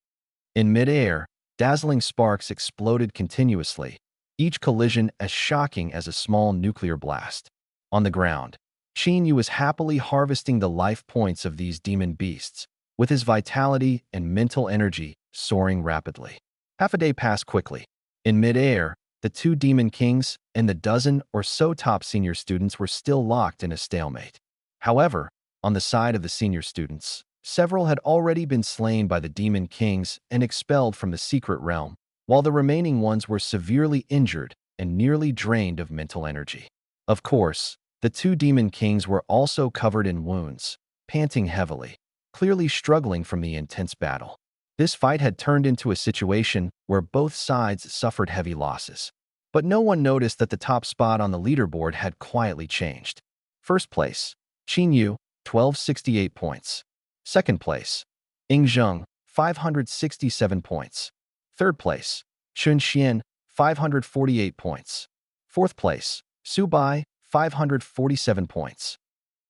In mid-air, dazzling sparks exploded continuously, each collision as shocking as a small nuclear blast. On the ground, Qin Yu was happily harvesting the life points of these demon beasts, with his vitality and mental energy soaring rapidly. Half a day passed quickly. In mid-air, the two Demon Kings and the dozen or so top senior students were still locked in a stalemate. However, on the side of the senior students, several had already been slain by the Demon Kings and expelled from the secret realm, while the remaining ones were severely injured and nearly drained of mental energy. Of course, the two Demon Kings were also covered in wounds, panting heavily, clearly struggling from the intense battle. This fight had turned into a situation where both sides suffered heavy losses. But no one noticed that the top spot on the leaderboard had quietly changed. First place, Qin Yu, 1268 points. Second place, Ing Zheng, 567 points. Third place, Chun Xian, 548 points. Fourth place, Su Bai, 547 points.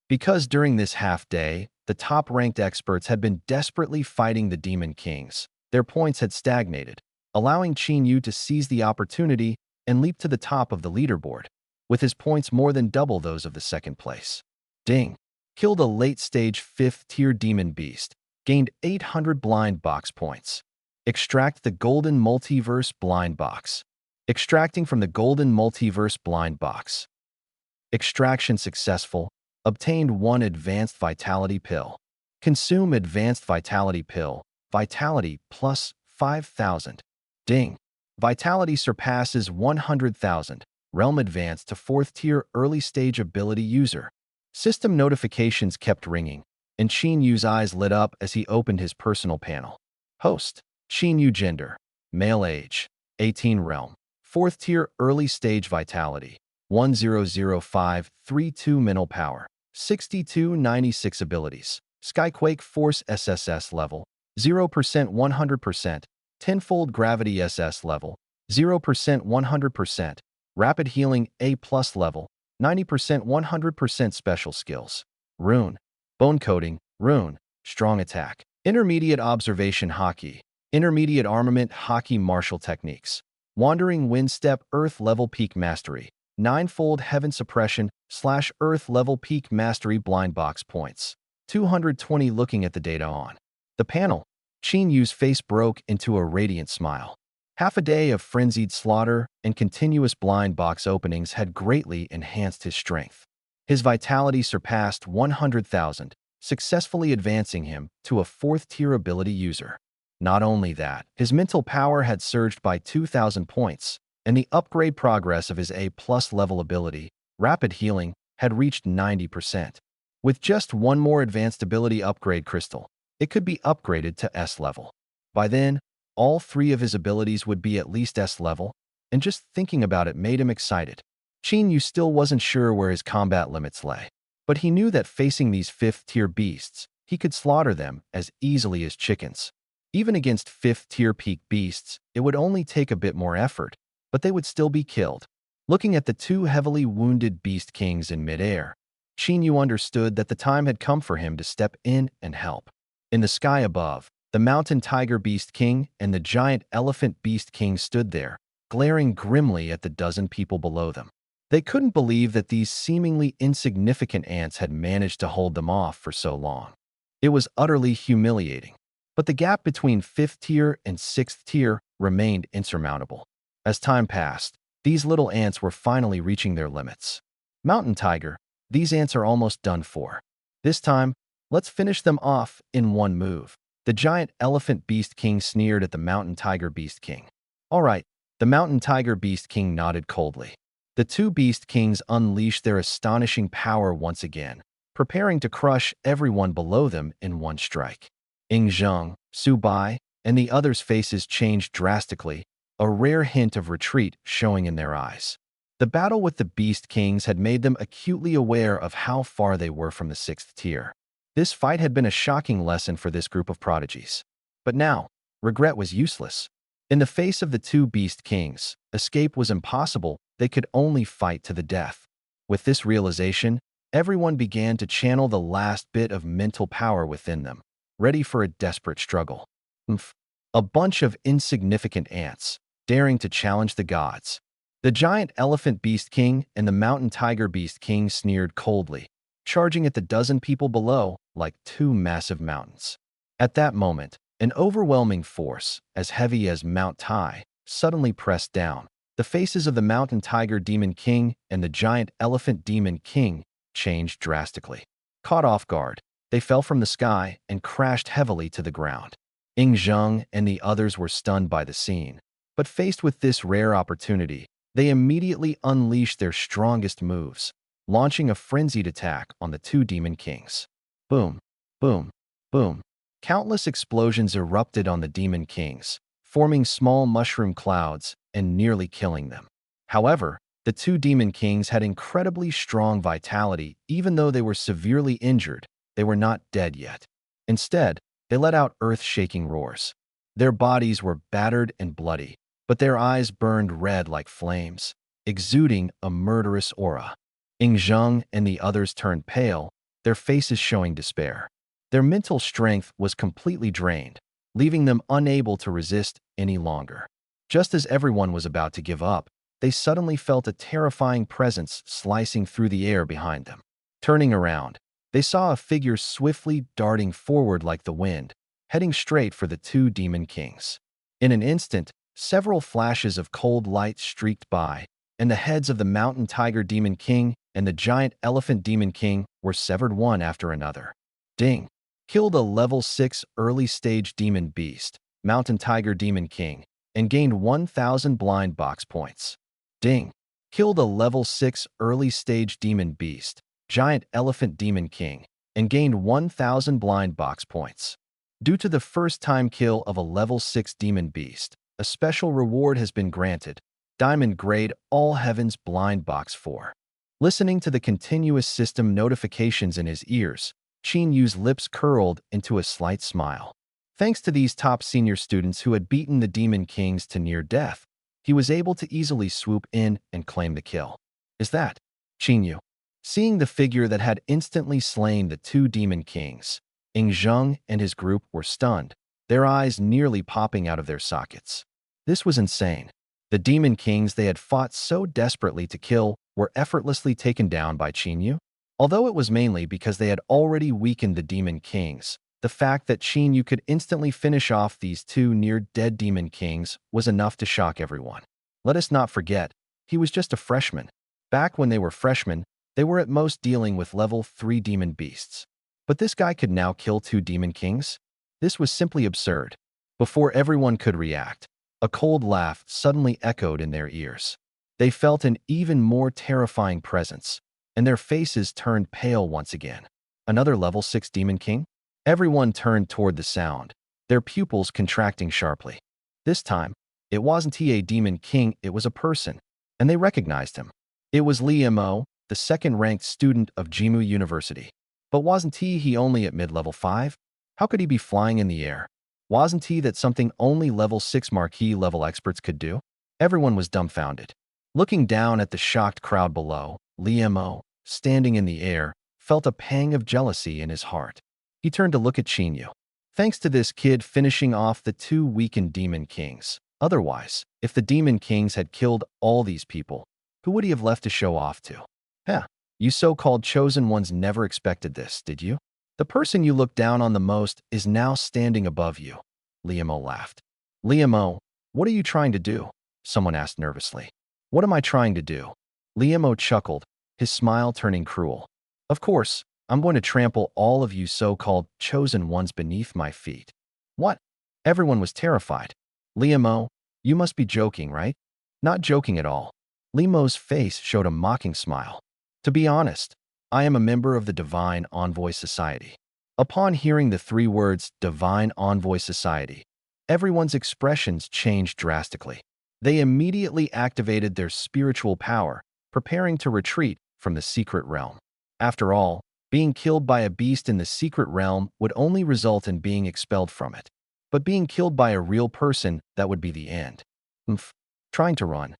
Because during this half-day, the top-ranked experts had been desperately fighting the Demon Kings, their points had stagnated, allowing Qin Yu to seize the opportunity and leap to the top of the leaderboard, with his points more than double those of the second place. Ding! Killed a late-stage 5th-tier demon beast, gained 800 blind box points. Extract the Golden Multiverse Blind Box. Extracting from the Golden Multiverse Blind Box. Extraction successful. Obtained 1 Advanced Vitality Pill. Consume Advanced Vitality Pill. Vitality plus 5,000. Ding! Vitality surpasses 100,000. Realm advanced to 4th tier early stage ability user. System notifications kept ringing, and Qin Yu's eyes lit up as he opened his personal panel. Host, Qin Yu gender, male age, 18 realm, 4th tier early stage vitality, 100532 mental power, 6296 abilities, Skyquake Force SSS level, 0% 100%, Tenfold Gravity SS level, 0% 100%, Rapid Healing A+ level, 90% 100% special skills. Rune, Bone Coating, Rune, Strong Attack, Intermediate Observation Hockey, Intermediate Armament Hockey Martial Techniques, Wandering Wind Step Earth Level Peak Mastery, 9-fold Heaven Suppression / Earth Level Peak Mastery Blind Box Points. 220 Looking at the data on the panel, Qin Yu's face broke into a radiant smile. Half a day of frenzied slaughter and continuous blind box openings had greatly enhanced his strength. His vitality surpassed 100,000, successfully advancing him to a 4th tier ability user. Not only that, his mental power had surged by 2,000 points, and the upgrade progress of his A+ level ability, Rapid Healing, had reached 90%. With just one more advanced ability upgrade crystal, it could be upgraded to S level. By then, all 3 of his abilities would be at least S level, and just thinking about it made him excited. Qin Yu still wasn't sure where his combat limits lay, but he knew that facing these 5th-tier beasts, he could slaughter them as easily as chickens. Even against 5th-tier peak beasts, it would only take a bit more effort, but they would still be killed. Looking at the 2 heavily wounded beast kings in midair, Qin Yu understood that the time had come for him to step in and help. In the sky above, The mountain tiger beast king and the giant elephant beast king stood there, glaring grimly at the dozen people below them. They couldn't believe that these seemingly insignificant ants had managed to hold them off for so long. It was utterly humiliating. But the gap between 5th tier and 6th tier remained insurmountable. As time passed, these little ants were finally reaching their limits. Mountain tiger, these ants are almost done for. This time, let's finish them off in one move. The giant elephant beast king sneered at the mountain tiger beast king. All right, the mountain tiger beast king nodded coldly. The two beast kings unleashed their astonishing power once again, preparing to crush everyone below them in one strike. Ing Zheng, Su Bai, and the others' faces changed drastically, a rare hint of retreat showing in their eyes. The battle with the Beast Kings had made them acutely aware of how far they were from the 6th tier. This fight had been a shocking lesson for this group of prodigies. But now, regret was useless. In the face of the two Beast Kings, escape was impossible. They could only fight to the death. With this realization, everyone began to channel the last bit of mental power within them, ready for a desperate struggle. A bunch of insignificant ants, daring to challenge the gods. The giant elephant beast king and the mountain tiger beast king sneered coldly, charging at the dozen people below like two massive mountains. At that moment, an overwhelming force, as heavy as Mount Tai, suddenly pressed down. The faces of the mountain tiger demon king and the giant elephant demon king changed drastically. Caught off guard, they fell from the sky and crashed heavily to the ground. Ing Zheng and the others were stunned by the scene, but faced with this rare opportunity, they immediately unleashed their strongest moves, launching a frenzied attack on the two demon kings. Boom, boom, boom. Countless explosions erupted on the demon kings, forming small mushroom clouds and nearly killing them. However, the two demon kings had incredibly strong vitality. Even though they were severely injured, they were not dead yet. Instead, they let out earth-shaking roars. Their bodies were battered and bloody, but their eyes burned red like flames, exuding a murderous aura. Ing Zheng and the others turned pale, their faces showing despair. Their mental strength was completely drained, leaving them unable to resist any longer. Just as everyone was about to give up, they suddenly felt a terrifying presence slicing through the air behind them. Turning around, they saw a figure swiftly darting forward like the wind, heading straight for the two demon kings. In an instant, several flashes of cold light streaked by, and the heads of the mountain tiger demon king and the giant elephant demon king were severed one after another. Ding! Killed a level 6 early stage demon beast, mountain tiger demon king, and gained 1,000 blind box points. Ding! Killed a level 6 early stage demon beast, giant elephant demon king, and gained 1,000 blind box points. Due to the first-time kill of a level 6 demon beast, a special reward has been granted, Diamond Grade All Heavens Blind Box 4. Listening to the continuous system notifications in his ears, Qin Yu's lips curled into a slight smile. Thanks to these top senior students who had beaten the Demon Kings to near death, he was able to easily swoop in and claim the kill. Is that Qin Yu? Seeing the figure that had instantly slain the two Demon Kings, Ing Zheng and his group were stunned, their eyes nearly popping out of their sockets. This was insane. The Demon Kings they had fought so desperately to kill were effortlessly taken down by Qin Yu. Although it was mainly because they had already weakened the Demon Kings, the fact that Qin Yu could instantly finish off these two near-dead Demon Kings was enough to shock everyone. Let us not forget, he was just a freshman. Back when they were freshmen, they were at most dealing with level 3 demon beasts. But this guy could now kill two Demon Kings? This was simply absurd. Before everyone could react, a cold laugh suddenly echoed in their ears. They felt an even more terrifying presence, and their faces turned pale once again. Another level 6 Demon King? Everyone turned toward the sound, their pupils contracting sharply. This time, it wasn't he a Demon King, it was a person, and they recognized him. It was Li Mo, the second-ranked student of Jimu University. But wasn't he only at mid-level 5? How could he be flying in the air? Wasn't he that something only level 6 marquee level experts could do? Everyone was dumbfounded. Looking down at the shocked crowd below, Li Mo, standing in the air, felt a pang of jealousy in his heart. He turned to look at Qin Yu. thanks to this kid finishing off the two weakened demon kings. Otherwise, if the demon kings had killed all these people, who would he have left to show off to? Heh, you so-called chosen ones never expected this, did you? The person you look down on the most is now standing above you. Liamo laughed. Liamo, what are you trying to do? Someone asked nervously. What am I trying to do? Liamo chuckled, his smile turning cruel. Of course, I'm going to trample all of you so-called chosen ones beneath my feet. What? Everyone was terrified. Liamo, you must be joking, right? Not joking at all. Liamo's face showed a mocking smile. To be honest, I am a member of the Divine Envoy Society. Upon hearing the three words Divine Envoy Society, everyone's expressions changed drastically. They immediately activated their spiritual power, preparing to retreat from the secret realm. After all, being killed by a beast in the secret realm would only result in being expelled from it. But being killed by a real person, that would be the end. Trying to run.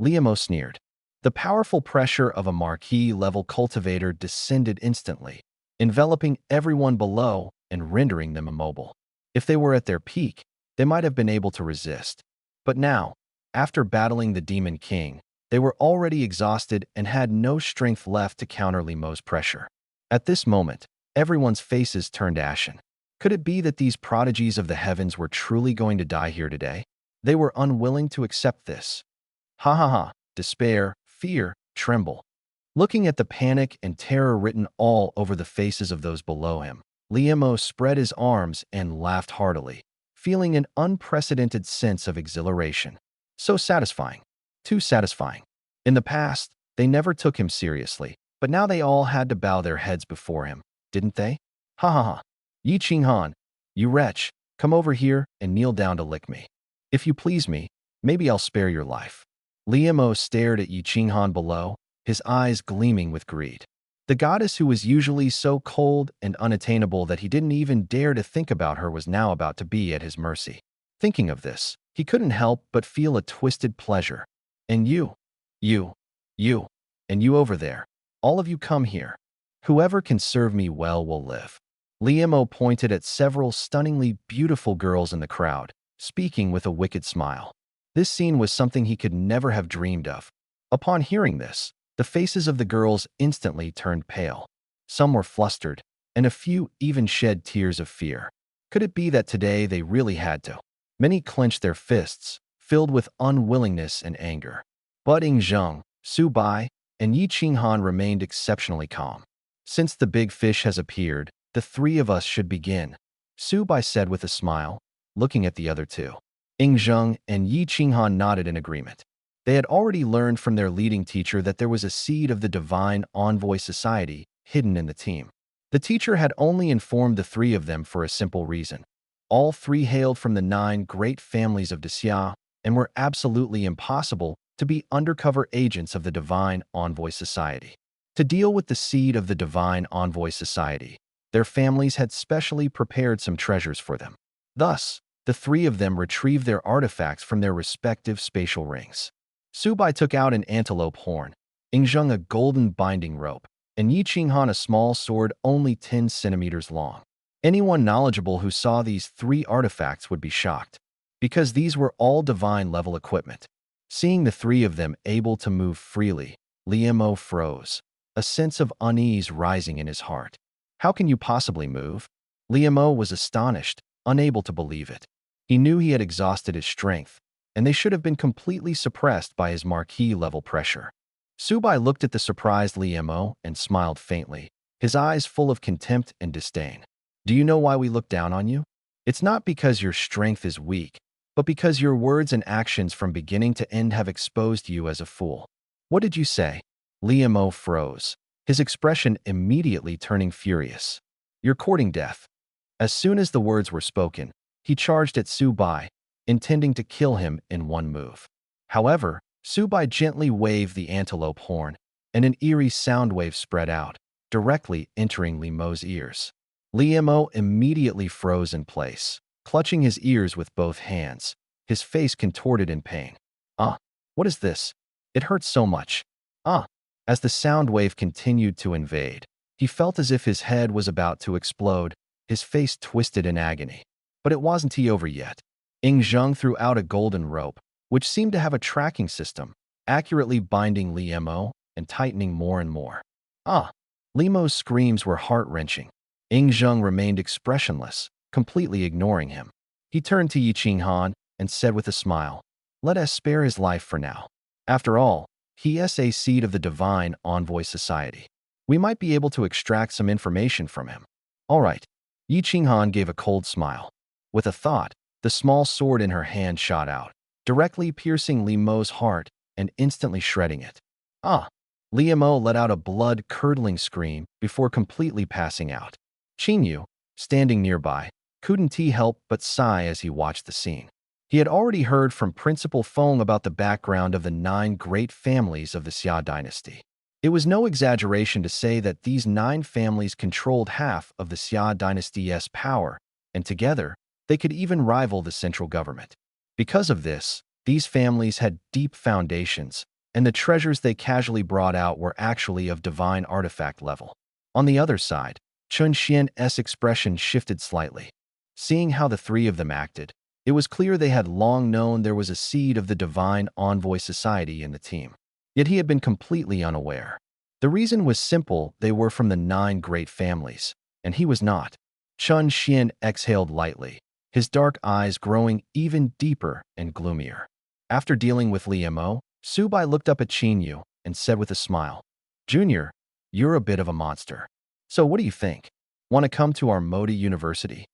Liamo sneered. The powerful pressure of a marquee-level cultivator descended instantly, enveloping everyone below and rendering them immobile. If they were at their peak, they might have been able to resist. But now, after battling the Demon King, they were already exhausted and had no strength left to counter Liamo's pressure. At this moment, everyone's faces turned ashen. Could it be that these prodigies of the heavens were truly going to die here today? They were unwilling to accept this. Ha ha ha, despair, fear, tremble. Looking at the panic and terror written all over the faces of those below him, Liamo spread his arms and laughed heartily, feeling an unprecedented sense of exhilaration. So satisfying. Too satisfying. In the past, they never took him seriously, but now they all had to bow their heads before him, didn't they? Ha ha ha. Yi Qinghan, you wretch, come over here and kneel down to lick me. If you please me, maybe I'll spare your life. Liamo stared at Yi Qinghan below, his eyes gleaming with greed. The goddess who was usually so cold and unattainable that he didn't even dare to think about her was now about to be at his mercy. Thinking of this, he couldn't help but feel a twisted pleasure. And you, and you over there, all of you come here. Whoever can serve me well will live. Liamo pointed at several stunningly beautiful girls in the crowd, speaking with a wicked smile. This scene was something he could never have dreamed of. Upon hearing this, the faces of the girls instantly turned pale. Some were flustered, and a few even shed tears of fear. Could it be that today they really had to? Many clenched their fists, filled with unwillingness and anger. But Ying Zheng, Su Bai, and Yi Qinghan remained exceptionally calm. Since the big fish has appeared, the three of us should begin, Su Bai said with a smile, looking at the other two. Ying Zheng and Yi Qinghan nodded in agreement. They had already learned from their leading teacher that there was a seed of the Divine Envoy Society hidden in the team. The teacher had only informed the three of them for a simple reason. All three hailed from the 9 great families of Xia and were absolutely impossible to be undercover agents of the Divine Envoy Society. To deal with the seed of the Divine Envoy Society, their families had specially prepared some treasures for them. Thus, the three of them retrieved their artifacts from their respective spatial rings. Su Bai took out an antelope horn, Ying Zheng a golden binding rope, and Yi Qinghan a small sword only 10 centimeters long. Anyone knowledgeable who saw these 3 artifacts would be shocked, because these were all divine-level equipment. Seeing the 3 of them able to move freely, Liamo froze, a sense of unease rising in his heart. How can you possibly move? Liamo was astonished, unable to believe it. He knew he had exhausted his strength, and they should have been completely suppressed by his marquee-level pressure. Su Bai looked at the surprised Liamo and smiled faintly, his eyes full of contempt and disdain. Do you know why we look down on you? It's not because your strength is weak, but because your words and actions from beginning to end have exposed you as a fool. What did you say? Liamo froze, his expression immediately turning furious. You're courting death. As soon as the words were spoken, he charged at Su Bai, intending to kill him in one move. However, Su Bai gently waved the antelope horn, and an eerie sound wave spread out, directly entering Liamo's ears. Liamo immediately froze in place, clutching his ears with both hands, his face contorted in pain. What is this? It hurts so much. As the sound wave continued to invade, he felt as if his head was about to explode, his face twisted in agony. But it wasn't over yet. Ing Zheng threw out a golden rope, which seemed to have a tracking system, accurately binding Li Mo and tightening more and more. Ah! Li Mo's screams were heart-wrenching. Ing Zheng remained expressionless, completely ignoring him. He turned to Yi Qinghan and said with a smile, "Let us spare his life for now. After all, he is a seed of the Divine Envoy Society. We might be able to extract some information from him." "All right." Yi Qinghan gave a cold smile. With a thought, the small sword in her hand shot out, directly piercing Li Mo's heart and instantly shredding it. Ah! Li Mo let out a blood-curdling scream before completely passing out. Qin Yu, standing nearby, couldn't he help but sigh as he watched the scene. He had already heard from Principal Feng about the background of the 9 great families of the Xia dynasty. It was no exaggeration to say that these 9 families controlled half of the Xia dynasty's power, and together, they could even rival the central government. Because of this, these families had deep foundations, and the treasures they casually brought out were actually of divine artifact level. On the other side, Chun Xian's expression shifted slightly. Seeing how the 3 of them acted, it was clear they had long known there was a seed of the Divine Envoy Society in the team. Yet he had been completely unaware. The reason was simple: they were from the 9 great families, and he was not. Chun Xian exhaled lightly, his dark eyes growing even deeper and gloomier. After dealing with Li Mo, Su Bai looked up at Qin Yu and said with a smile, "Junior, you're a bit of a monster. So what do you think? Want to come to our Modi University?"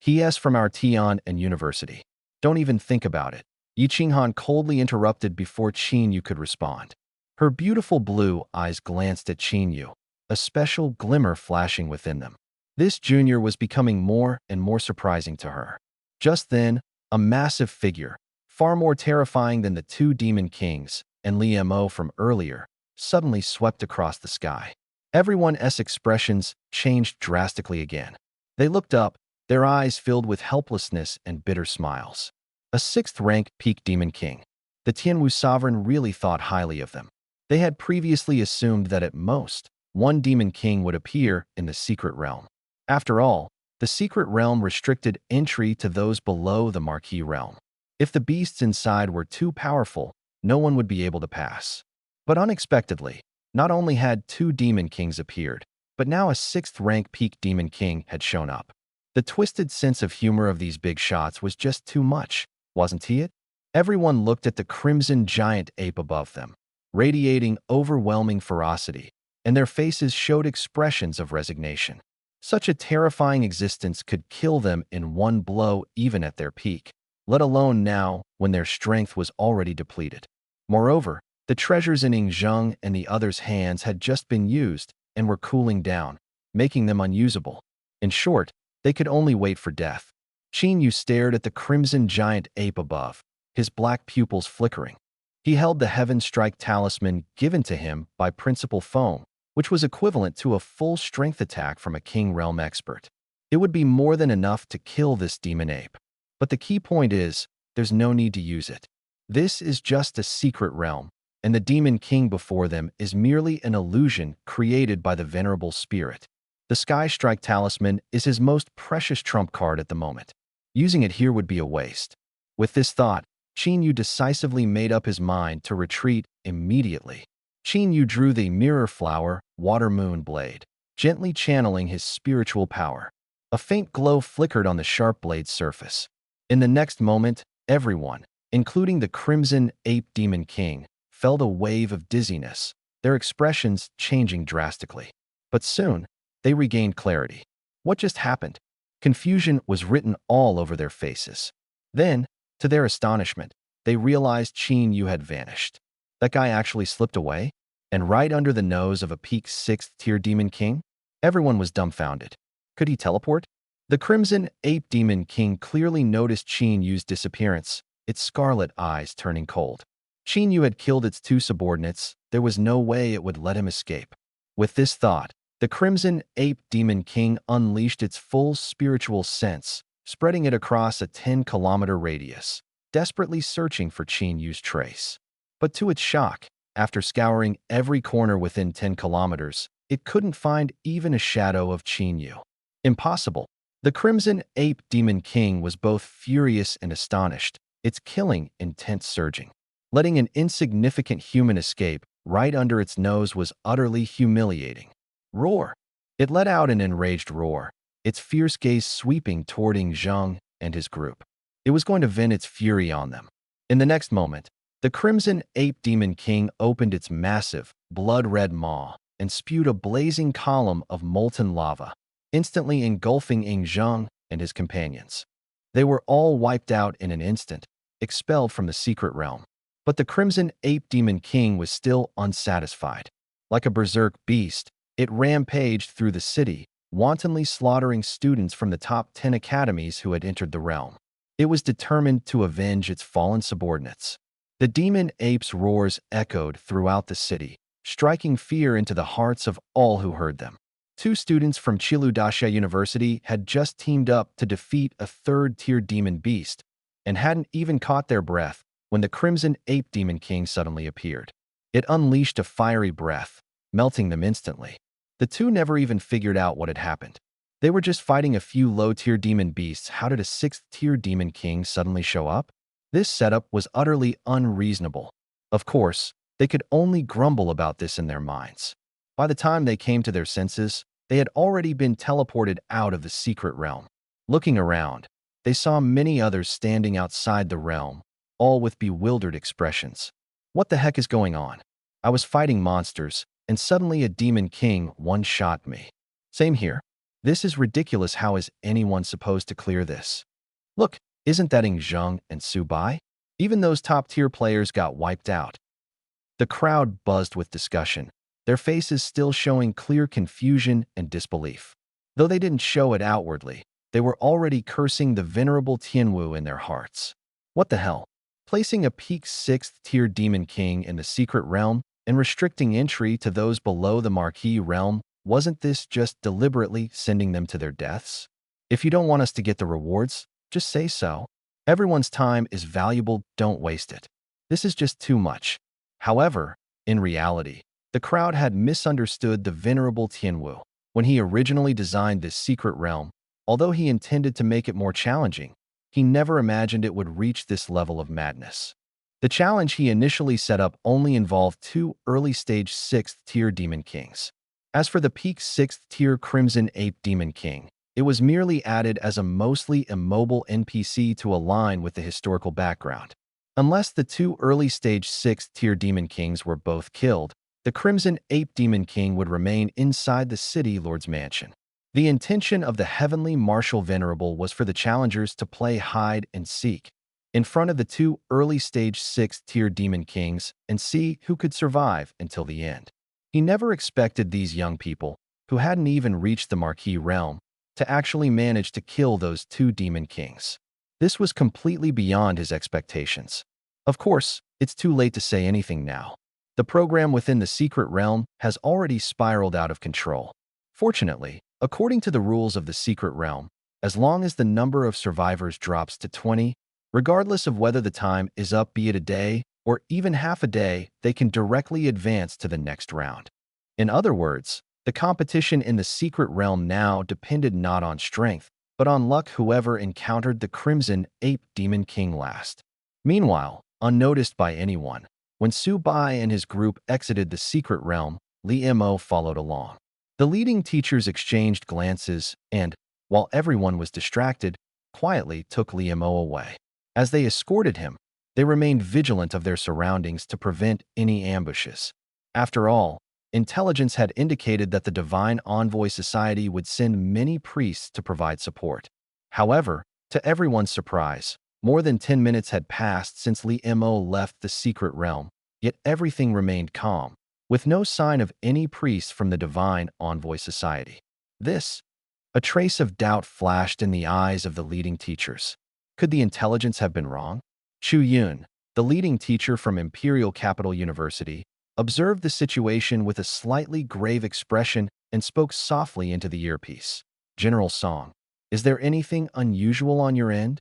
"He is from our Tian and University." "Don't even think about it." Yi Qinghan coldly interrupted before Qin Yu could respond. Her beautiful blue eyes glanced at Qin Yu, a special glimmer flashing within them. This junior was becoming more and more surprising to her. Just then, a massive figure, far more terrifying than the 2 demon kings and Li Mo from earlier, suddenly swept across the sky. Everyone's expressions changed drastically again. They looked up, their eyes filled with helplessness and bitter smiles. A 6th-rank peak demon king. The Tianwu sovereign really thought highly of them. They had previously assumed that at most, 1 demon king would appear in the secret realm. After all, the secret realm restricted entry to those below the marquee realm. If the beasts inside were too powerful, no one would be able to pass. But unexpectedly, not only had 2 demon kings appeared, but now a 6th-rank peak demon king had shown up. The twisted sense of humor of these big shots was just too much, wasn't he it? Everyone looked at the crimson giant ape above them, radiating overwhelming ferocity, and their faces showed expressions of resignation. Such a terrifying existence could kill them in one blow even at their peak, let alone now when their strength was already depleted. Moreover, the treasures in Ing Zheng and the others' hands had just been used and were cooling down, making them unusable. In short, they could only wait for death. Qin Yu stared at the crimson giant ape above, his black pupils flickering. He held the Heaven Strike talisman given to him by Principal Feng, which was equivalent to a full-strength attack from a King Realm expert. It would be more than enough to kill this demon ape. But the key point is, there's no need to use it. This is just a secret realm, and the demon king before them is merely an illusion created by the venerable spirit. The Sky Strike talisman is his most precious trump card at the moment. Using it here would be a waste. With this thought, Qin Yu decisively made up his mind to retreat immediately. Qin Yu drew the Mirror Flower Water Moon blade, gently channeling his spiritual power. A faint glow flickered on the sharp blade's surface. In the next moment, everyone, including the Crimson Ape Demon King, felt a wave of dizziness, their expressions changing drastically. But soon, they regained clarity. What just happened? Confusion was written all over their faces. Then, to their astonishment, they realized Qin Yu had vanished. That guy actually slipped away? And right under the nose of a peak 6th-tier demon king? Everyone was dumbfounded. Could he teleport? The Crimson Ape Demon King clearly noticed Qin Yu's disappearance, its scarlet eyes turning cold. Qin Yu had killed its 2 subordinates. There was no way it would let him escape. With this thought, the Crimson Ape Demon King unleashed its full spiritual sense, spreading it across a 10-kilometer radius, desperately searching for Qin Yu's trace. But to its shock, after scouring every corner within 10 kilometers, it couldn't find even a shadow of Qin Yu. Impossible. The Crimson Ape Demon King was both furious and astonished, its killing intent surging. Letting an insignificant human escape right under its nose was utterly humiliating. Roar! It let out an enraged roar, its fierce gaze sweeping toward Ing Zheng and his group. It was going to vent its fury on them. In the next moment, the Crimson Ape Demon King opened its massive, blood-red maw and spewed a blazing column of molten lava, instantly engulfing Ing Zheng and his companions. They were all wiped out in an instant, expelled from the secret realm. But the Crimson Ape Demon King was still unsatisfied. Like a berserk beast, it rampaged through the city, wantonly slaughtering students from the top 10 academies who had entered the realm. It was determined to avenge its fallen subordinates. The demon ape's roars echoed throughout the city, striking fear into the hearts of all who heard them. Two students from Chiludasha University had just teamed up to defeat a third-tier demon beast and hadn't even caught their breath when the Crimson Ape Demon King suddenly appeared. It unleashed a fiery breath, melting them instantly. The two never even figured out what had happened. They were just fighting a few low-tier demon beasts. How did a sixth-tier demon king suddenly show up? This setup was utterly unreasonable. Of course, they could only grumble about this in their minds. By the time they came to their senses, they had already been teleported out of the secret realm. Looking around, they saw many others standing outside the realm, all with bewildered expressions. What the heck is going on? I was fighting monsters, and suddenly a demon king one-shot me. Same here. This is ridiculous. How is anyone supposed to clear this? Look, isn't that Ing Zheng and Su Bai? Even those top-tier players got wiped out. The crowd buzzed with discussion, their faces still showing clear confusion and disbelief. Though they didn't show it outwardly, they were already cursing the venerable Tianwu in their hearts. What the hell? Placing a peak 6th-tier demon king in the secret realm and restricting entry to those below the marquee realm, wasn't this just deliberately sending them to their deaths? If you don't want us to get the rewards, just say so. Everyone's time is valuable, don't waste it. This is just too much. However, in reality, the crowd had misunderstood the venerable Tianwu. When he originally designed this secret realm, although he intended to make it more challenging, he never imagined it would reach this level of madness. The challenge he initially set up only involved two early-stage 6th-tier demon kings. As for the peak 6th-tier Crimson Ape Demon King, it was merely added as a mostly immobile NPC to align with the historical background. Unless the two early-stage 6th-tier Demon Kings were both killed, the Crimson Ape Demon King would remain inside the City Lord's mansion. The intention of the Heavenly Martial Venerable was for the challengers to play hide and seek in front of the two early-stage 6th-tier Demon Kings and see who could survive until the end. He never expected these young people, who hadn't even reached the Marquee realm, to actually manage to kill those two Demon Kings. This was completely beyond his expectations. Of course, it's too late to say anything now. The program within the secret realm has already spiraled out of control. Fortunately, according to the rules of the secret realm, as long as the number of survivors drops to 20, regardless of whether the time is up, be it a day or even half a day, they can directly advance to the next round. In other words, the competition in the secret realm now depended not on strength, but on luck, whoever encountered the Crimson Ape Demon King last. Meanwhile, unnoticed by anyone, when Su Bai and his group exited the secret realm, Li Mo followed along. The leading teachers exchanged glances and, while everyone was distracted, quietly took Li Mo away. As they escorted him, they remained vigilant of their surroundings to prevent any ambushes. After all, intelligence had indicated that the Divine Envoy Society would send many priests to provide support. However, to everyone's surprise, more than 10 minutes had passed since Li Mo left the secret realm, yet everything remained calm, with no sign of any priests from the Divine Envoy Society. A trace of doubt flashed in the eyes of the leading teachers. Could the intelligence have been wrong? Chu Yun, the leading teacher from Imperial Capital University, observed the situation with a slightly grave expression and spoke softly into the earpiece. General Song, is there anything unusual on your end?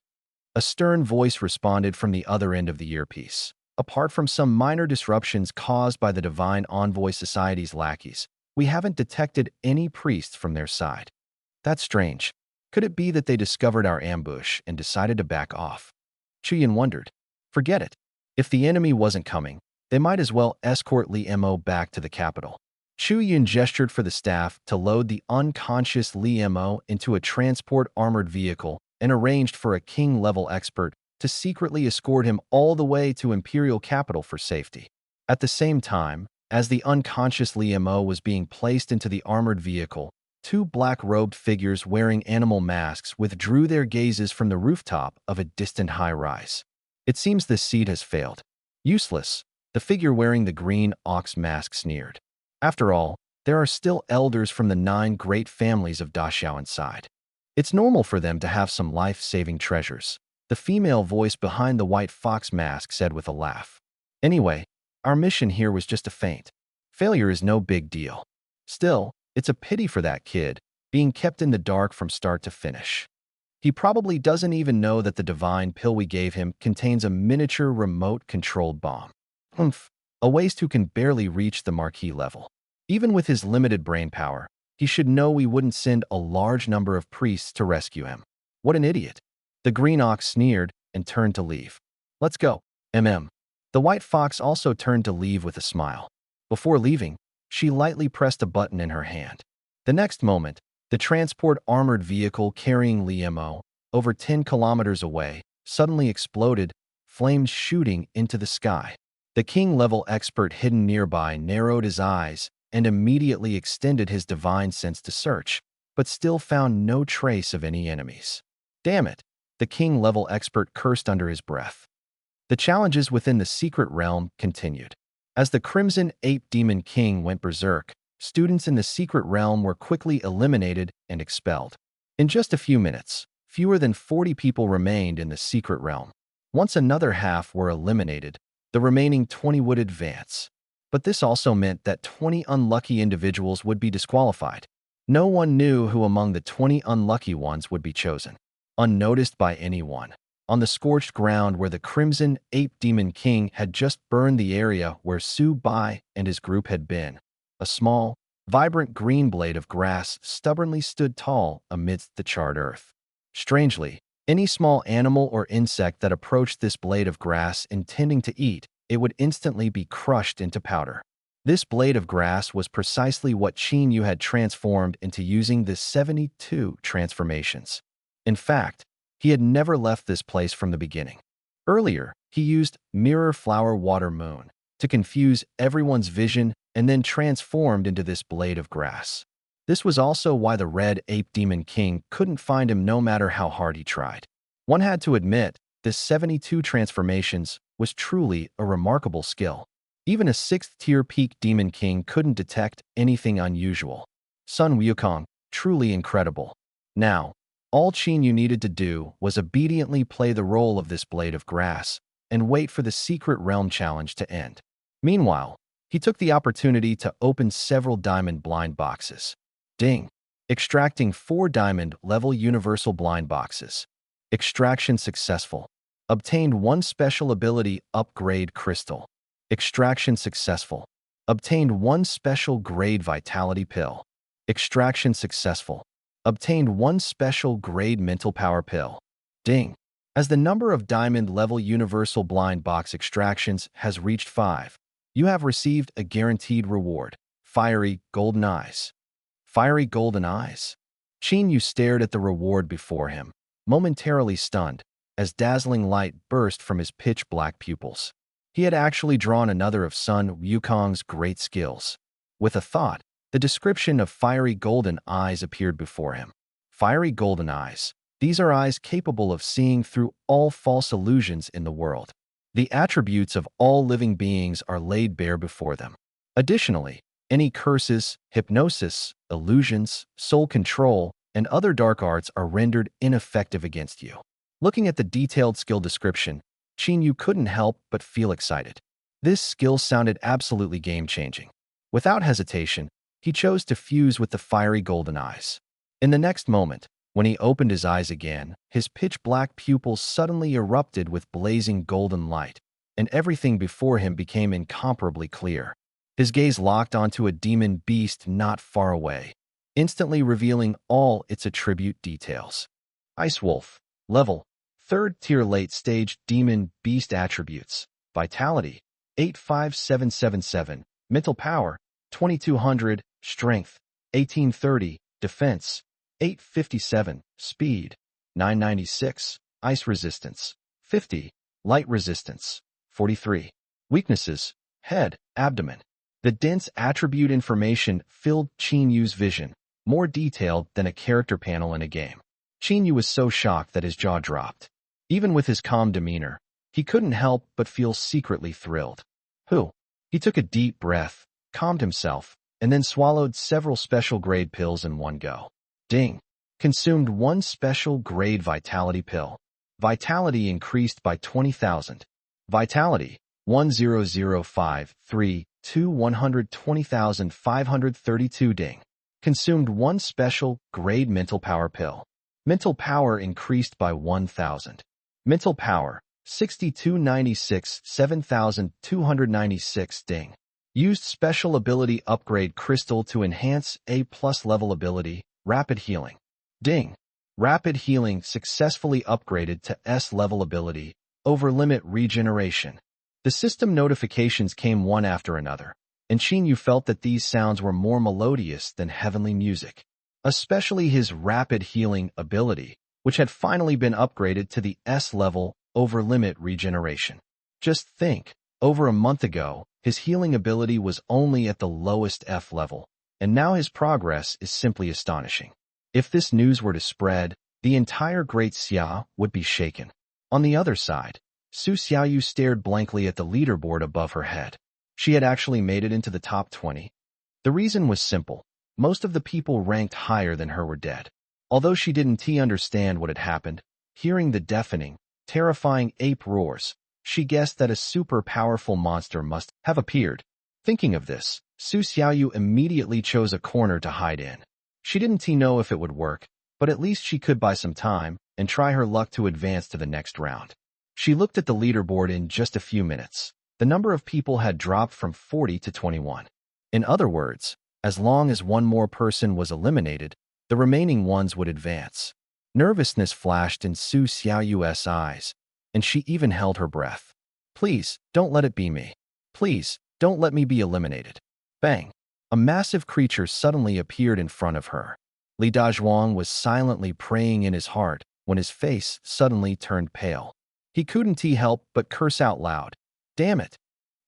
A stern voice responded from the other end of the earpiece. Apart from some minor disruptions caused by the Divine Envoy Society's lackeys, we haven't detected any priests from their side. That's strange. Could it be that they discovered our ambush and decided to back off? Chuyin wondered. Forget it. If the enemy wasn't coming, they might as well escort Li Mo back to the capital. Chu Yun gestured for the staff to load the unconscious Li Mo into a transport armored vehicle and arranged for a king-level expert to secretly escort him all the way to Imperial capital for safety. At the same time, as the unconscious Li Mo was being placed into the armored vehicle, two black-robed figures wearing animal masks withdrew their gazes from the rooftop of a distant high-rise. It seems this seed has failed. Useless, the figure wearing the green ox mask sneered. After all, there are still elders from the 9 great families of Daxiao inside. It's normal for them to have some life-saving treasures, the female voice behind the white fox mask said with a laugh. Anyway, our mission here was just a feint. Failure is no big deal. Still, it's a pity for that kid, being kept in the dark from start to finish. He probably doesn't even know that the divine pill we gave him contains a miniature remote-controlled bomb. A waste who can barely reach the marquee level. Even with his limited brain power, he should know we wouldn't send a large number of priests to rescue him. What an idiot. The green ox sneered and turned to leave. Let's go, The white fox also turned to leave with a smile. Before leaving, she lightly pressed a button in her hand. The next moment, the transport armored vehicle carrying Li Mo, over 10 kilometers away, suddenly exploded, flames shooting into the sky. The king-level expert hidden nearby narrowed his eyes and immediately extended his divine sense to search, but still found no trace of any enemies. Damn it, the king-level expert cursed under his breath. The challenges within the secret realm continued. As the Crimson Ape Demon King went berserk, students in the secret realm were quickly eliminated and expelled. In just a few minutes, fewer than 40 people remained in the secret realm. Once another half were eliminated, the remaining 20 would advance. But this also meant that 20 unlucky individuals would be disqualified. No one knew who among the 20 unlucky ones would be chosen. Unnoticed by anyone, on the scorched ground where the Crimson Ape Demon King had just burned the area where Su Bai and his group had been, a small, vibrant green blade of grass stubbornly stood tall amidst the charred earth. Strangely, any small animal or insect that approached this blade of grass intending to eat, it would instantly be crushed into powder. This blade of grass was precisely what Qin Yu had transformed into using the 72 transformations. In fact, he had never left this place from the beginning. Earlier, he used Mirror Flower Water Moon to confuse everyone's vision and then transformed into this blade of grass. This was also why the Red Ape Demon King couldn't find him no matter how hard he tried. One had to admit, this 72 transformations was truly a remarkable skill. Even a 6th-tier peak Demon King couldn't detect anything unusual. Sun Wukong, truly incredible. Now, all Qin Yu needed to do was obediently play the role of this blade of grass and wait for the secret realm challenge to end. Meanwhile, he took the opportunity to open several diamond blind boxes. Ding! Extracting 4 diamond-level universal blind boxes. Extraction successful. Obtained 1 special ability upgrade crystal. Extraction successful. Obtained 1 special grade vitality pill. Extraction successful. Obtained 1 special grade mental power pill. Ding! As the number of diamond-level universal blind box extractions has reached 5, you have received a guaranteed reward, Fiery Golden Eyes. Fiery Golden Eyes? Qin Yu stared at the reward before him, momentarily stunned, as dazzling light burst from his pitch-black pupils. He had actually drawn another of Sun Wukong's great skills. With a thought, the description of Fiery Golden Eyes appeared before him. Fiery Golden Eyes. These are eyes capable of seeing through all false illusions in the world. The attributes of all living beings are laid bare before them. Additionally, any curses, hypnosis, illusions, soul control, and other dark arts are rendered ineffective against you. Looking at the detailed skill description, Qin Yu couldn't help but feel excited. This skill sounded absolutely game-changing. Without hesitation, he chose to fuse with the Fiery Golden Eyes. In the next moment, when he opened his eyes again, his pitch-black pupils suddenly erupted with blazing golden light, and everything before him became incomparably clear. His gaze locked onto a demon beast not far away. instantly revealing all its attribute details. Ice Wolf. Level. 3rd tier late stage demon beast attributes. Vitality. 85777. Mental power. 2200. Strength. 1830. Defense. 857. Speed. 996. Ice resistance. 50. Light resistance. 43. Weaknesses. Head, abdomen. The dense attribute information filled Qinyu's vision, more detailed than a character panel in a game. Qinyu was so shocked that his jaw dropped. Even with his calm demeanor, he couldn't help but feel secretly thrilled. Who? He took a deep breath, calmed himself, and then swallowed several special grade pills in one go. Ding! Consumed one special grade vitality pill. Vitality increased by 20,000. Vitality 10053 to 120,532. Ding! Consumed one special grade mental power pill. Mental power increased by 1,000. Mental power 6296 7296. Ding! Used special ability upgrade crystal to enhance A+ level ability, rapid healing. Ding! Rapid healing successfully upgraded to S level ability, over limit regeneration. The system notifications came one after another, and Qinyue felt that these sounds were more melodious than heavenly music. Especially his rapid healing ability, which had finally been upgraded to the S level, over limit regeneration. Just think, over a month ago, his healing ability was only at the lowest F level, and now his progress is simply astonishing. If this news were to spread, the entire Great Xia would be shaken. On the other side, Su Xiaoyu stared blankly at the leaderboard above her head. She had actually made it into the top 20. The reason was simple. Most of the people ranked higher than her were dead. Although she didn't understand what had happened, hearing the deafening, terrifying ape roars, she guessed that a super powerful monster must have appeared. Thinking of this, Su Xiaoyu immediately chose a corner to hide in. She didn't know if it would work, but at least she could buy some time and try her luck to advance to the next round. She looked at the leaderboard in just a few minutes. The number of people had dropped from 40 to 21. In other words, as long as one more person was eliminated, the remaining ones would advance. Nervousness flashed in Su Xiaoyu's eyes, and she even held her breath. Please, don't let it be me. Please, don't let me be eliminated. Bang! A massive creature suddenly appeared in front of her. Li Dazhuang was silently praying in his heart when his face suddenly turned pale. He couldn't help but curse out loud. Damn it!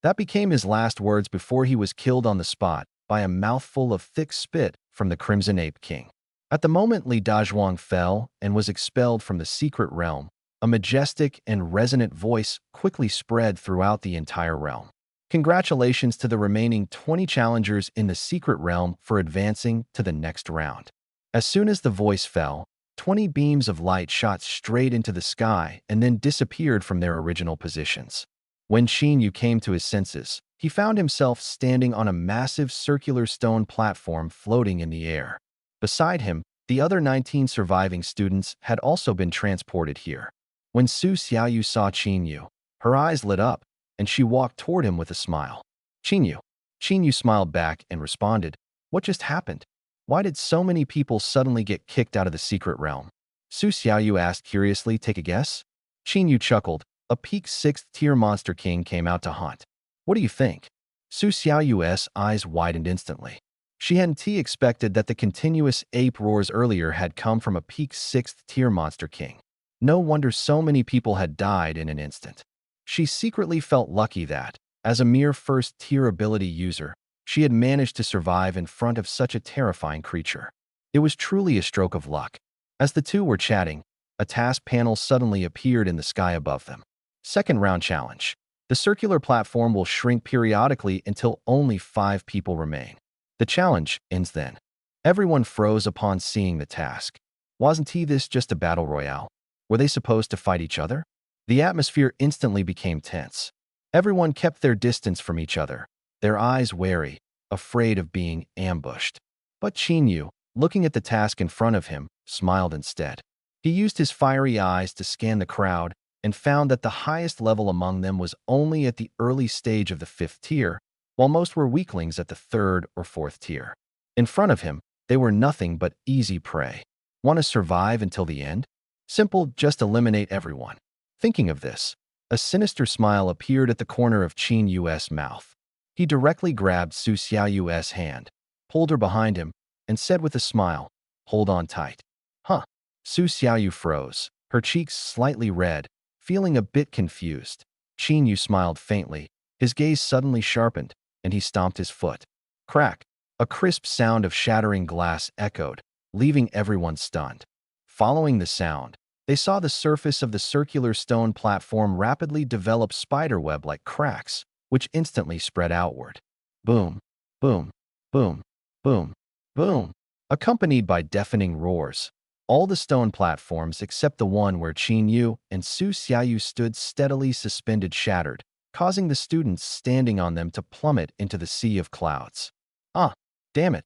That became his last words before he was killed on the spot by a mouthful of thick spit from the Crimson Ape King. At the moment Li Dazhuang fell and was expelled from the secret realm, a majestic and resonant voice quickly spread throughout the entire realm. Congratulations to the remaining 20 challengers in the secret realm for advancing to the next round. As soon as the voice fell, 20 beams of light shot straight into the sky and then disappeared from their original positions. When Qinyue came to his senses, he found himself standing on a massive circular stone platform floating in the air. Beside him, the other 19 surviving students had also been transported here. When Su Xiaoyu saw Qinyue, her eyes lit up, and she walked toward him with a smile. Qinyue. Qinyue smiled back and responded, What just happened? Why did so many people suddenly get kicked out of the secret realm? Su Xiaoyu asked curiously, Take a guess? Qinyue chuckled. A peak 6th tier monster king came out to hunt. What do you think? Su Xiaoyu's eyes widened instantly. She hadn't expected that the continuous ape roars earlier had come from a peak 6th tier monster king. No wonder so many people had died in an instant. She secretly felt lucky that, as a mere 1st tier ability user, she had managed to survive in front of such a terrifying creature. It was truly a stroke of luck. As the two were chatting, a task panel suddenly appeared in the sky above them. Second round challenge. The circular platform will shrink periodically until only 5 people remain. The challenge ends then. Everyone froze upon seeing the task. Wasn't this just a battle royale? Were they supposed to fight each other? The atmosphere instantly became tense. Everyone kept their distance from each other, their eyes wary, afraid of being ambushed. But Qinyue, looking at the task in front of him, smiled instead. He used his fiery eyes to scan the crowd and found that the highest level among them was only at the early stage of the 5th tier, while most were weaklings at the 3rd or 4th tier. In front of him, They were nothing but easy prey. Want to survive until the end? Simple, just eliminate everyone. Thinking of this, a sinister smile appeared at the corner of Qin Yu's mouth. He directly grabbed Su Xiaoyu's hand, pulled her behind him, and said with a smile, "Hold on tight." Huh. Su Xiaoyu froze, her cheeks slightly red, feeling a bit confused. Qin Yu smiled faintly, his gaze suddenly sharpened, and he stomped his foot. Crack! A crisp sound of shattering glass echoed, leaving everyone stunned. Following the sound, they saw the surface of the circular stone platform rapidly develop spiderweb-like cracks, which instantly spread outward. Boom, boom, boom, boom, boom, accompanied by deafening roars. All the stone platforms except the one where Qin Yu and Su Xiaoyu stood steadily suspended shattered, causing the students standing on them to plummet into the sea of clouds. Ah, damn it!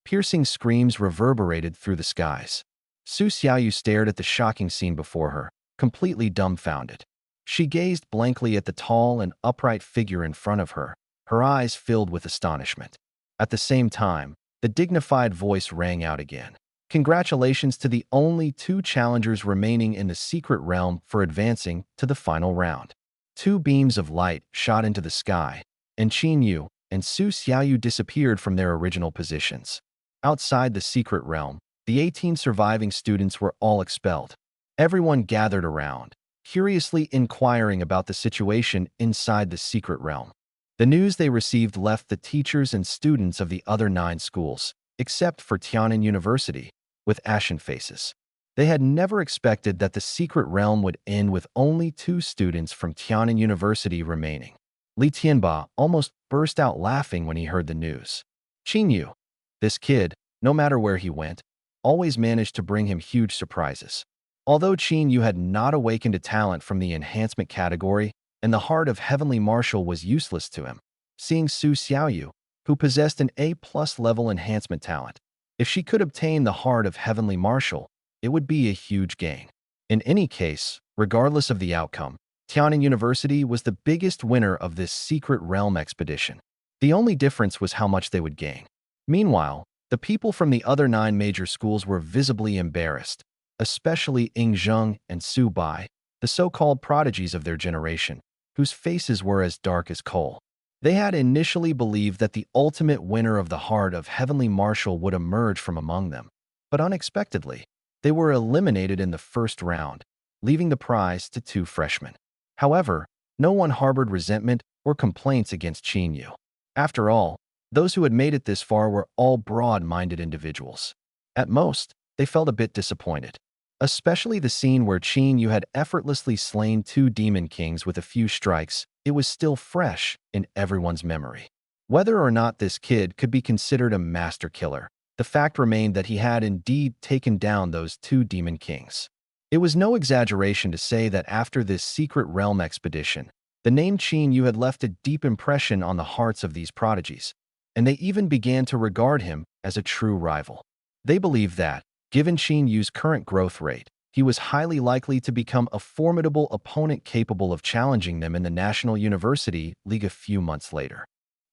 Piercing screams reverberated through the skies. Su Xiaoyu stared at the shocking scene before her, completely dumbfounded. She gazed blankly at the tall and upright figure in front of her, her eyes filled with astonishment. At the same time, the dignified voice rang out again. Congratulations to the only two challengers remaining in the secret realm for advancing to the final round. Two beams of light shot into the sky, and Qin Yu and Su Xiaoyu disappeared from their original positions. Outside the secret realm, the 18 surviving students were all expelled. Everyone gathered around, curiously inquiring about the situation inside the secret realm. The news they received left the teachers and students of the other 9 schools, except for Tiannan University, with ashen faces. They had never expected that the secret realm would end with only 2 students from Tiannan University remaining. Li Tianba almost burst out laughing when he heard the news. Qin Yu, this kid, no matter where he went, always managed to bring him huge surprises. Although Qin Yu had not awakened a talent from the enhancement category, and the heart of Heavenly Marshal was useless to him, seeing Su Xiaoyu, who possessed an A+ level enhancement talent, if she could obtain the heart of Heavenly Marshal, it would be a huge gain. In any case, regardless of the outcome, Tiannan University was the biggest winner of this secret realm expedition. The only difference was how much they would gain. Meanwhile, the people from the other 9 major schools were visibly embarrassed, especially Ing Zheng and Su Bai, the so-called prodigies of their generation, whose faces were as dark as coal. They had initially believed that the ultimate winner of the heart of Heavenly Marshal would emerge from among them, but unexpectedly, they were eliminated in the first round, leaving the prize to 2 freshmen. However, no one harbored resentment or complaints against Qin Yu. After all, those who had made it this far were all broad-minded individuals. At most, they felt a bit disappointed, especially the scene where Qin Yu had effortlessly slain 2 demon kings with a few strikes. It was still fresh in everyone's memory. Whether or not this kid could be considered a master killer, the fact remained that he had indeed taken down those 2 demon kings. It was no exaggeration to say that after this secret realm expedition, the name Qin Yu had left a deep impression on the hearts of these prodigies, and they even began to regard him as a true rival. They believed that, given Qin Yu's current growth rate, he was highly likely to become a formidable opponent capable of challenging them in the National University League a few months later.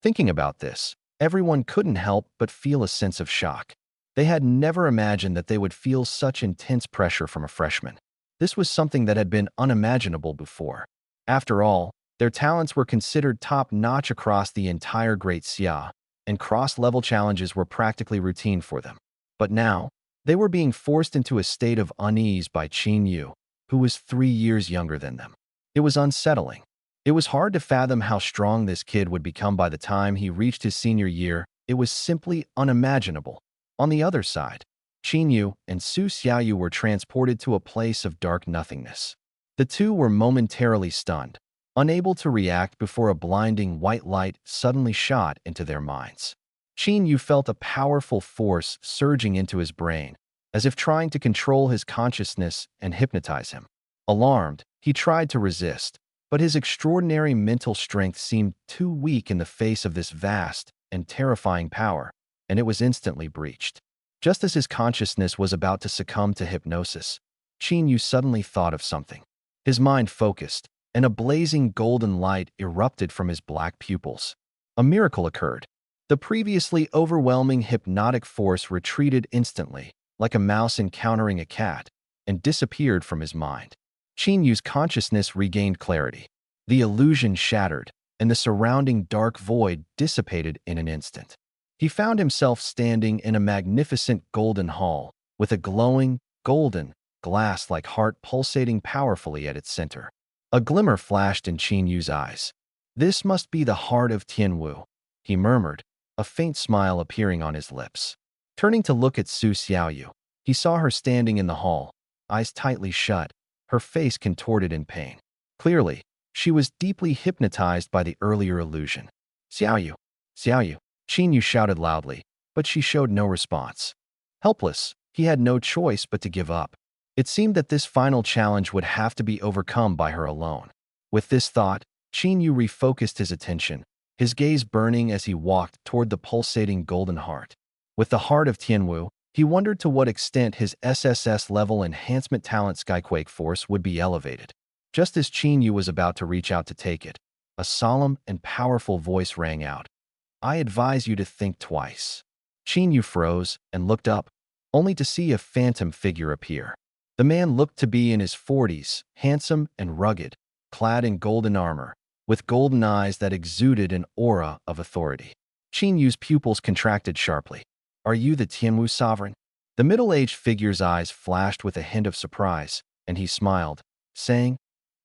Thinking about this, everyone couldn't help but feel a sense of shock. They had never imagined that they would feel such intense pressure from a freshman. This was something that had been unimaginable before. After all, their talents were considered top-notch across the entire Great Xia, and cross-level challenges were practically routine for them. But now, they were being forced into a state of unease by Qin Yu, who was 3 years younger than them. It was unsettling. It was hard to fathom how strong this kid would become by the time he reached his senior year. It was simply unimaginable. On the other side, Qin Yu and Su Xiaoyu were transported to a place of dark nothingness. The two were momentarily stunned, unable to react before a blinding white light suddenly shot into their minds. Qin Yu felt a powerful force surging into his brain, as if trying to control his consciousness and hypnotize him. Alarmed, he tried to resist, but his extraordinary mental strength seemed too weak in the face of this vast and terrifying power, and it was instantly breached. Just as his consciousness was about to succumb to hypnosis, Qin Yu suddenly thought of something. His mind focused, and a blazing golden light erupted from his black pupils. A miracle occurred. The previously overwhelming hypnotic force retreated instantly, like a mouse encountering a cat, and disappeared from his mind. Qin Yu's consciousness regained clarity. The illusion shattered, and the surrounding dark void dissipated in an instant. He found himself standing in a magnificent golden hall, with a glowing, golden, glass-like heart pulsating powerfully at its center. A glimmer flashed in Qin Yu's eyes. "This must be the heart of Tianwu," he murmured, a faint smile appearing on his lips. Turning to look at Su Xiaoyu, he saw her standing in the hall, eyes tightly shut, her face contorted in pain. Clearly, she was deeply hypnotized by the earlier illusion. "Xiaoyu! Xiaoyu!" Qin Yu shouted loudly, but she showed no response. Helpless, he had no choice but to give up. It seemed that this final challenge would have to be overcome by her alone. With this thought, Qin Yu refocused his attention, his gaze burning as he walked toward the pulsating golden heart. With the heart of Tianwu, he wondered to what extent his SSS-level enhancement talent Skyquake Force would be elevated. Just as Qin Yu was about to reach out to take it, a solemn and powerful voice rang out. "I advise you to think twice." Qin Yu froze and looked up, only to see a phantom figure appear. The man looked to be in his 40s, handsome and rugged, clad in golden armor, with golden eyes that exuded an aura of authority. Qin Yu's pupils contracted sharply. "Are you the Tianwu sovereign?" The middle-aged figure's eyes flashed with a hint of surprise, and he smiled, saying,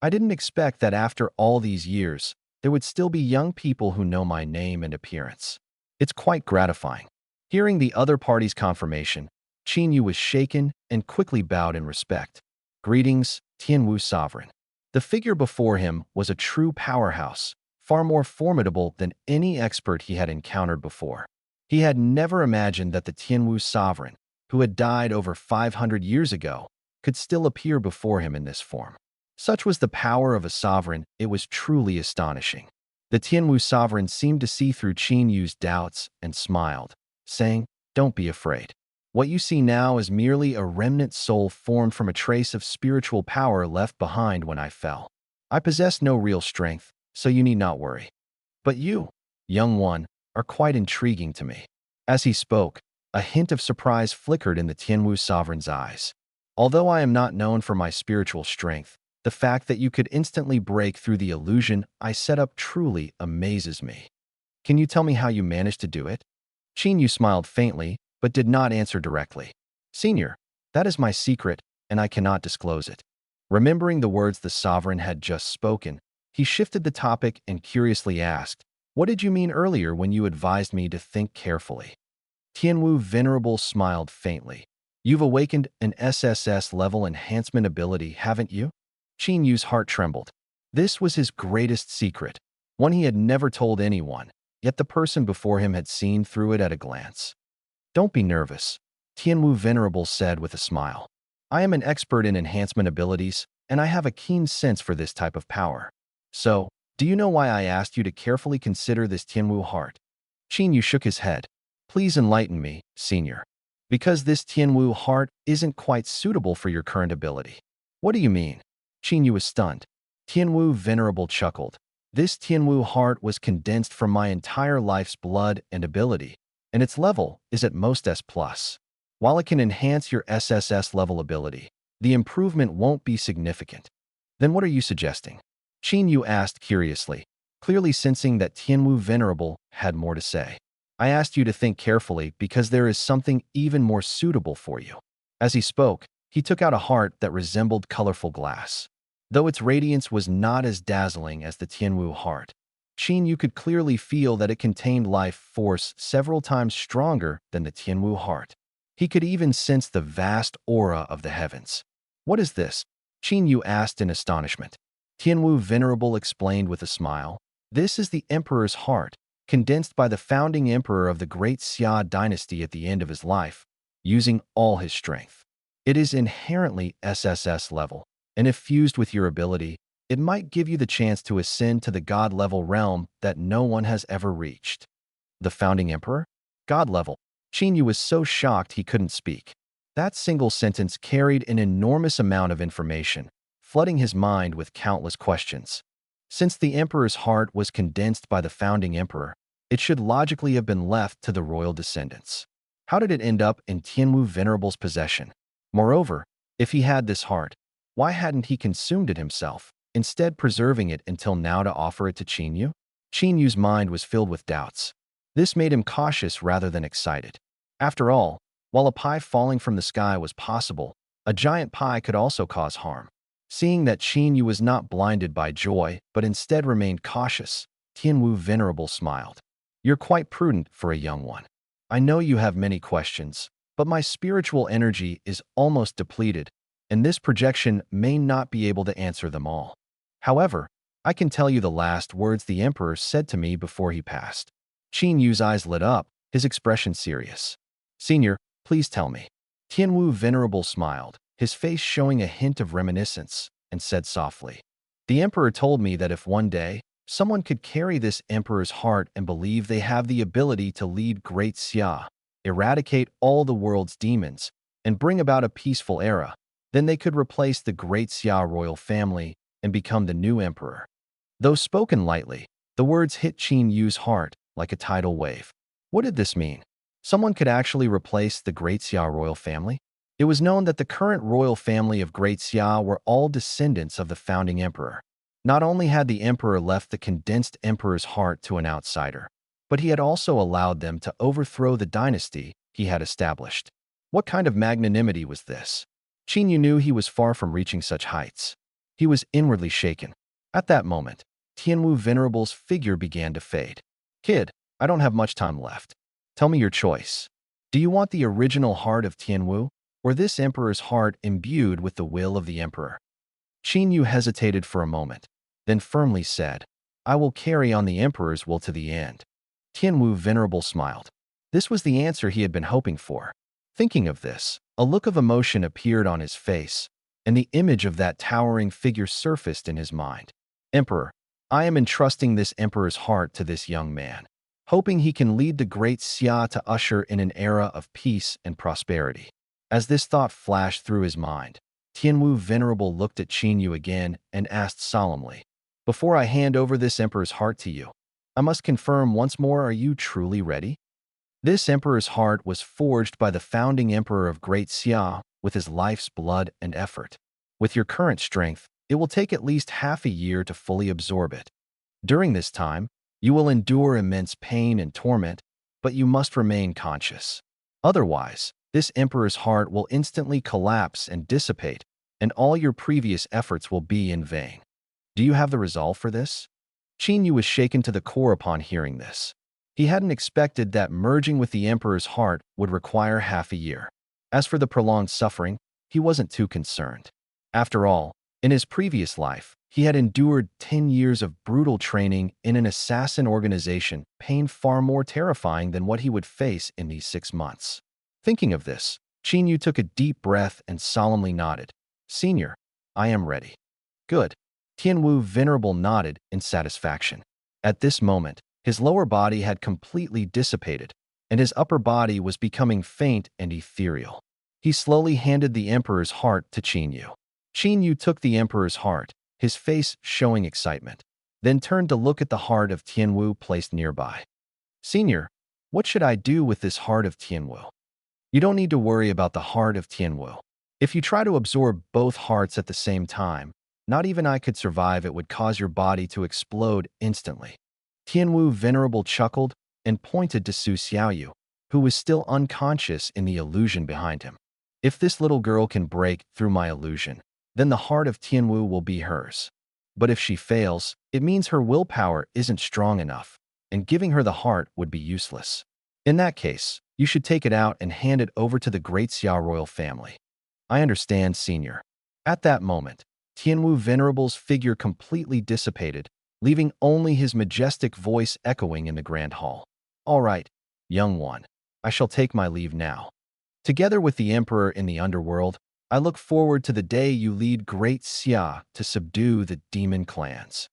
"I didn't expect that after all these years, there would still be young people who know my name and appearance. It's quite gratifying." Hearing the other party's confirmation, Qin Yu was shaken and quickly bowed in respect. "Greetings, Tianwu sovereign." The figure before him was a true powerhouse, far more formidable than any expert he had encountered before. He had never imagined that the Tianwu sovereign, who had died over 500 years ago, could still appear before him in this form. Such was the power of a sovereign, it was truly astonishing. The Tianwu sovereign seemed to see through Qin Yu's doubts and smiled, saying, "Don't be afraid. What you see now is merely a remnant soul formed from a trace of spiritual power left behind when I fell. I possess no real strength, so you need not worry. But you, young one, are quite intriguing to me." As he spoke, a hint of surprise flickered in the Tianwu sovereign's eyes. "Although I am not known for my spiritual strength, the fact that you could instantly break through the illusion I set up truly amazes me. Can you tell me how you managed to do it?" Qin Yu smiled faintly, but did not answer directly. "Senior, that is my secret, and I cannot disclose it." Remembering the words the sovereign had just spoken, he shifted the topic and curiously asked, "What did you mean earlier when you advised me to think carefully?" Tianwu Venerable smiled faintly. "You've awakened an SSS-level enhancement ability, haven't you?" Qin Yu's heart trembled. This was his greatest secret, one he had never told anyone, yet the person before him had seen through it at a glance. "Don't be nervous," Tianwu Venerable said with a smile. "I am an expert in enhancement abilities, and I have a keen sense for this type of power. So, do you know why I asked you to carefully consider this Tianwu heart?" Qin Yu shook his head. "Please enlighten me, Senior. Because this Tianwu heart isn't quite suitable for your current ability." "What do you mean?" Qin Yu was stunned. Tianwu Venerable chuckled. "This Tianwu heart was condensed from my entire life's blood and ability, and its level is at most S+. While it can enhance your SSS level ability, the improvement won't be significant." "Then what are you suggesting?" Qin Yu asked curiously, clearly sensing that Tianwu Venerable had more to say. "I asked you to think carefully because there is something even more suitable for you." As he spoke, he took out a heart that resembled colorful glass. Though its radiance was not as dazzling as the Tianwu heart, Qin Yu could clearly feel that it contained life force several times stronger than the Tianwu heart. He could even sense the vast aura of the heavens. "What is this?" Qin Yu asked in astonishment. Tianwu Venerable explained with a smile, "This is the Emperor's heart, condensed by the founding emperor of the Great Xia dynasty at the end of his life, using all his strength. It is inherently SSS level, and if fused with your ability, it might give you the chance to ascend to the God-level realm that no one has ever reached." The founding emperor? God-level? Qin Yu was so shocked he couldn't speak. That single sentence carried an enormous amount of information, flooding his mind with countless questions. Since the emperor's heart was condensed by the founding emperor, It should logically have been left to the royal descendants. How did it end up in Tianwu Venerable's possession? Moreover, if he had this heart, why hadn't he consumed it himself, instead preserving it until now to offer it to Qin? Qin Yu's mind was filled with doubts. This made him cautious rather than excited. After all, while a pie falling from the sky was possible, a giant pie could also cause harm. Seeing that Qin Yu was not blinded by joy, but instead remained cautious, Tianwu Venerable smiled. You're quite prudent for a young one. I know you have many questions, but my spiritual energy is almost depleted, and this projection may not be able to answer them all. However, I can tell you the last words the emperor said to me before he passed. Qin Yu's eyes lit up, his expression serious. Senior, please tell me. Tianwu Venerable smiled, his face showing a hint of reminiscence, and said softly, the emperor told me that if one day, someone could carry this emperor's heart and believe they have the ability to lead Great Xia, eradicate all the world's demons, and bring about a peaceful era, then they could replace the Great Xia royal family and become the new emperor. Though spoken lightly, the words hit Qin Yu's heart like a tidal wave. What did this mean? Someone could actually replace the Great Xia royal family? It was known that the current royal family of Great Xia were all descendants of the founding emperor. Not only had the emperor left the condensed emperor's heart to an outsider, but he had also allowed them to overthrow the dynasty he had established. What kind of magnanimity was this? Qin Yu knew he was far from reaching such heights. He was inwardly shaken. At that moment, Tianwu Venerable's figure began to fade. Kid, I don't have much time left. Tell me your choice. Do you want the original heart of Tianwu, or this emperor's heart imbued with the will of the emperor? Qin Yu hesitated for a moment, then firmly said, I will carry on the emperor's will to the end. Tianwu Venerable smiled. This was the answer he had been hoping for. Thinking of this, a look of emotion appeared on his face, and the image of that towering figure surfaced in his mind. Emperor, I am entrusting this emperor's heart to this young man, hoping he can lead the Great Xia to usher in an era of peace and prosperity. As this thought flashed through his mind, Tianwu Venerable looked at Qin Yu again and asked solemnly, before I hand over this emperor's heart to you, I must confirm once more, are you truly ready? This emperor's heart was forged by the founding emperor of Great Xia with his life's blood and effort. With your current strength, it will take at least half a year to fully absorb it. During this time, you will endure immense pain and torment, but you must remain conscious. Otherwise, this emperor's heart will instantly collapse and dissipate, and all your previous efforts will be in vain. Do you have the resolve for this? Qin Yu was shaken to the core upon hearing this. He hadn't expected that merging with the emperor's heart would require half a year. As for the prolonged suffering, he wasn't too concerned. After all, in his previous life, he had endured 10 years of brutal training in an assassin organization, pain far more terrifying than what he would face in these 6 months. Thinking of this, Qin Yu took a deep breath and solemnly nodded. Senior, I am ready. Good. Tianwu Venerable nodded in satisfaction. At this moment, his lower body had completely dissipated, and his upper body was becoming faint and ethereal. He slowly handed the emperor's heart to Qin Yu. Qin Yu took the emperor's heart, his face showing excitement, then turned to look at the heart of Tianwu placed nearby. Senior, what should I do with this heart of Tianwu? You don't need to worry about the heart of Tianwu. If you try to absorb both hearts at the same time, not even I could survive. It would cause your body to explode instantly. Tianwu Venerable chuckled and pointed to Su Xiaoyu, who was still unconscious in the illusion behind him. If this little girl can break through my illusion, then the heart of Tianwu will be hers. But if she fails, it means her willpower isn't strong enough, and giving her the heart would be useless. In that case, you should take it out and hand it over to the Great Xia royal family. I understand, Senior. At that moment, Tianwu Venerable's figure completely dissipated, leaving only his majestic voice echoing in the grand hall. All right, young one, I shall take my leave now. Together with the emperor in the underworld, I look forward to the day you lead Great Xia to subdue the demon clans.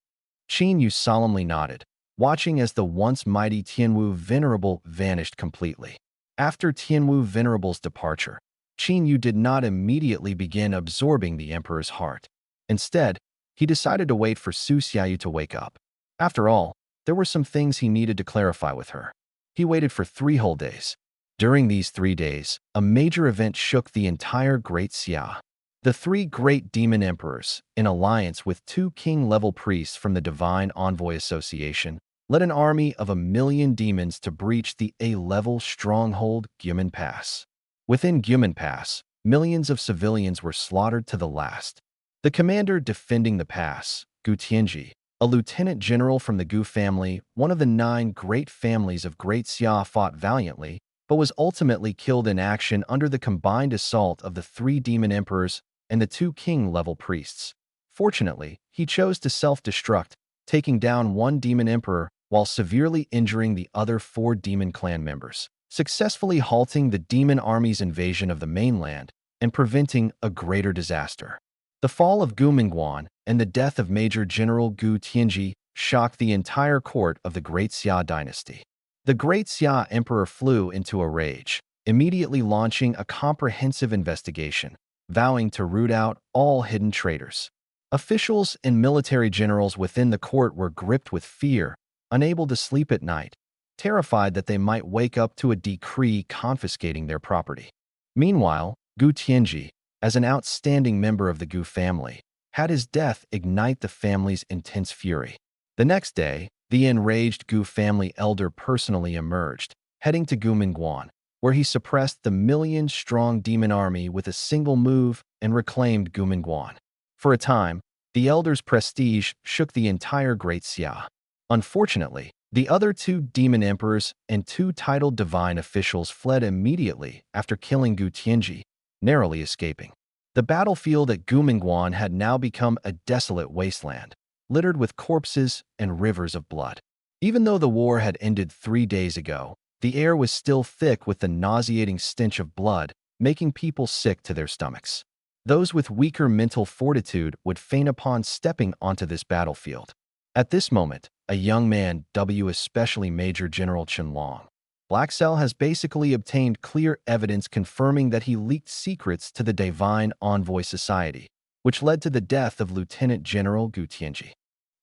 Qin Yu solemnly nodded, watching as the once mighty Tianwu Venerable vanished completely. After Tianwu Venerable's departure, Qin Yu did not immediately begin absorbing the emperor's heart. Instead, he decided to wait for Su Xiaoyu to wake up. After all, there were some things he needed to clarify with her. He waited for 3 whole days. During these 3 days, a major event shook the entire Great Xia. The three great demon emperors, in alliance with 2 king-level priests from the Divine Envoy Association, led an army of 1 million demons to breach the A-level stronghold Gyumen Pass. Within Gyumen Pass, millions of civilians were slaughtered to the last. The commander defending the pass, Gu Tianji, a lieutenant general from the Gu family, one of the 9 great families of Great Xia, fought valiantly, but was ultimately killed in action under the combined assault of the 3 demon emperors and the 2 king-level priests. Fortunately, he chose to self-destruct, taking down 1 demon emperor while severely injuring the other 4 demon clan members, successfully halting the demon army's invasion of the mainland and preventing a greater disaster. The fall of Gu Mingguan and the death of Major General Gu Tianji shocked the entire court of the Great Xia dynasty. The Great Xia emperor flew into a rage, immediately launching a comprehensive investigation, vowing to root out all hidden traitors. Officials and military generals within the court were gripped with fear, unable to sleep at night, terrified that they might wake up to a decree confiscating their property. Meanwhile, Gu Tianji, as an outstanding member of the Gu family, had his death ignite the family's intense fury. The next day, the enraged Gu family elder personally emerged, heading to Gu Mingguan, where he suppressed the million-strong demon army with a single move and reclaimed Gu Mingguan. For a time, the elder's prestige shook the entire Great Xia. Unfortunately, the other 2 demon emperors and 2 titled divine officials fled immediately after killing Gu Tianji, narrowly escaping. The battlefield at Gu Mingguan had now become a desolate wasteland, littered with corpses and rivers of blood. Even though the war had ended 3 days ago, the air was still thick with the nauseating stench of blood, making people sick to their stomachs. Those with weaker mental fortitude would faint upon stepping onto this battlefield. At this moment, a young man, especially Major General Chen Long, Black Cell has basically obtained clear evidence confirming that he leaked secrets to the Divine Envoy Society, which led to the death of Lieutenant General Gu Tianji.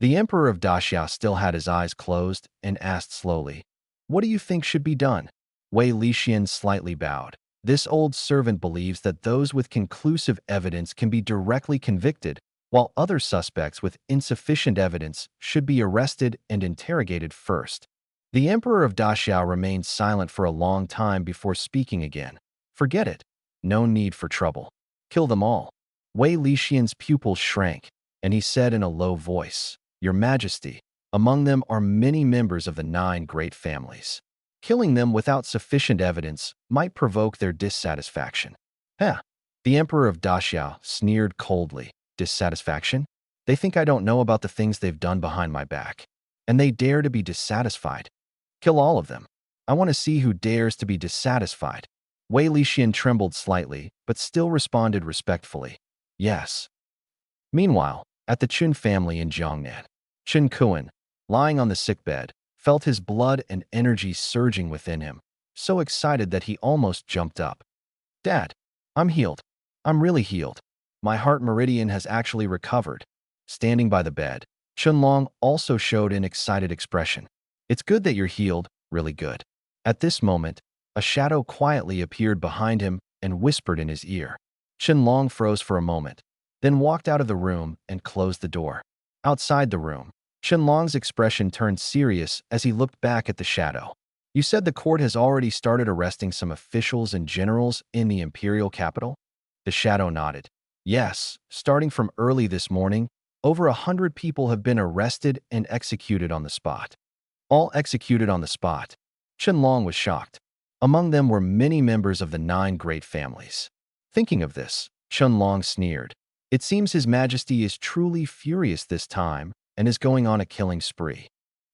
The Emperor of Daxia still had his eyes closed and asked slowly, "What do you think should be done?" Wei Lixian slightly bowed. This old servant believes that those with conclusive evidence can be directly convicted, while other suspects with insufficient evidence should be arrested and interrogated first. The Emperor of Daxia remained silent for a long time before speaking again. "Forget it. No need for trouble. Kill them all." Wei Lixian's pupils shrank, and he said in a low voice, "Your Majesty, among them are many members of the 9 great families. Killing them without sufficient evidence might provoke their dissatisfaction." "Huh." The Emperor of Daxia sneered coldly. "Dissatisfaction? They think I don't know about the things they've done behind my back. And they dare to be dissatisfied. Kill all of them. I want to see who dares to be dissatisfied." Wei Lixian trembled slightly, but still responded respectfully, "Yes." Meanwhile, at the Chun family in Jiangnan, Chen Kuan, lying on the sickbed, felt his blood and energy surging within him, so excited that he almost jumped up. "Dad, I'm healed. I'm really healed. My heart meridian has actually recovered." Standing by the bed, Chunlong also showed an excited expression. "It's good that you're healed, really good." At this moment, a shadow quietly appeared behind him and whispered in his ear. Chunlong froze for a moment, then walked out of the room and closed the door. Outside the room, Chunlong's expression turned serious as he looked back at the shadow. "You said the court has already started arresting some officials and generals in the imperial capital?" The shadow nodded. "Yes, starting from early this morning, over 100 people have been arrested and executed on the spot." All executed on the spot. Chunlong was shocked. Among them were many members of the 9 great families. Thinking of this, Chunlong sneered. "It seems His Majesty is truly furious this time and is going on a killing spree.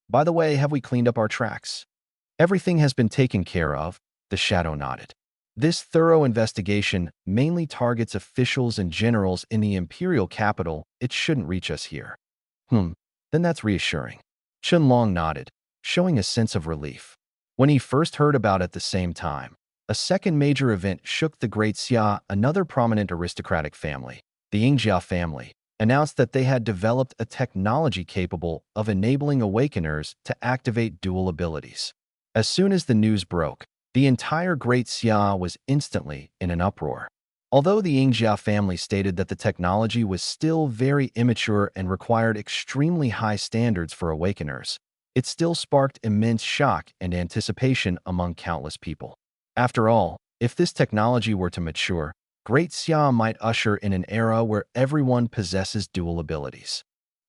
By the way, have we cleaned up our tracks?" "Everything has been taken care of," the shadow nodded. "This thorough investigation mainly targets officials and generals in the imperial capital. It shouldn't reach us here." Then that's reassuring." Chunlong nodded, showing a sense of relief. When he first heard about it at the same time, a second major event shook the Great Xia. Another prominent aristocratic family, the Yingjia family, announced that they had developed a technology capable of enabling awakeners to activate dual abilities. As soon as the news broke, the entire Great Xia was instantly in an uproar. Although the Yingjia family stated that the technology was still very immature and required extremely high standards for awakeners, it still sparked immense shock and anticipation among countless people. After all, if this technology were to mature, Great Xia might usher in an era where everyone possesses dual abilities.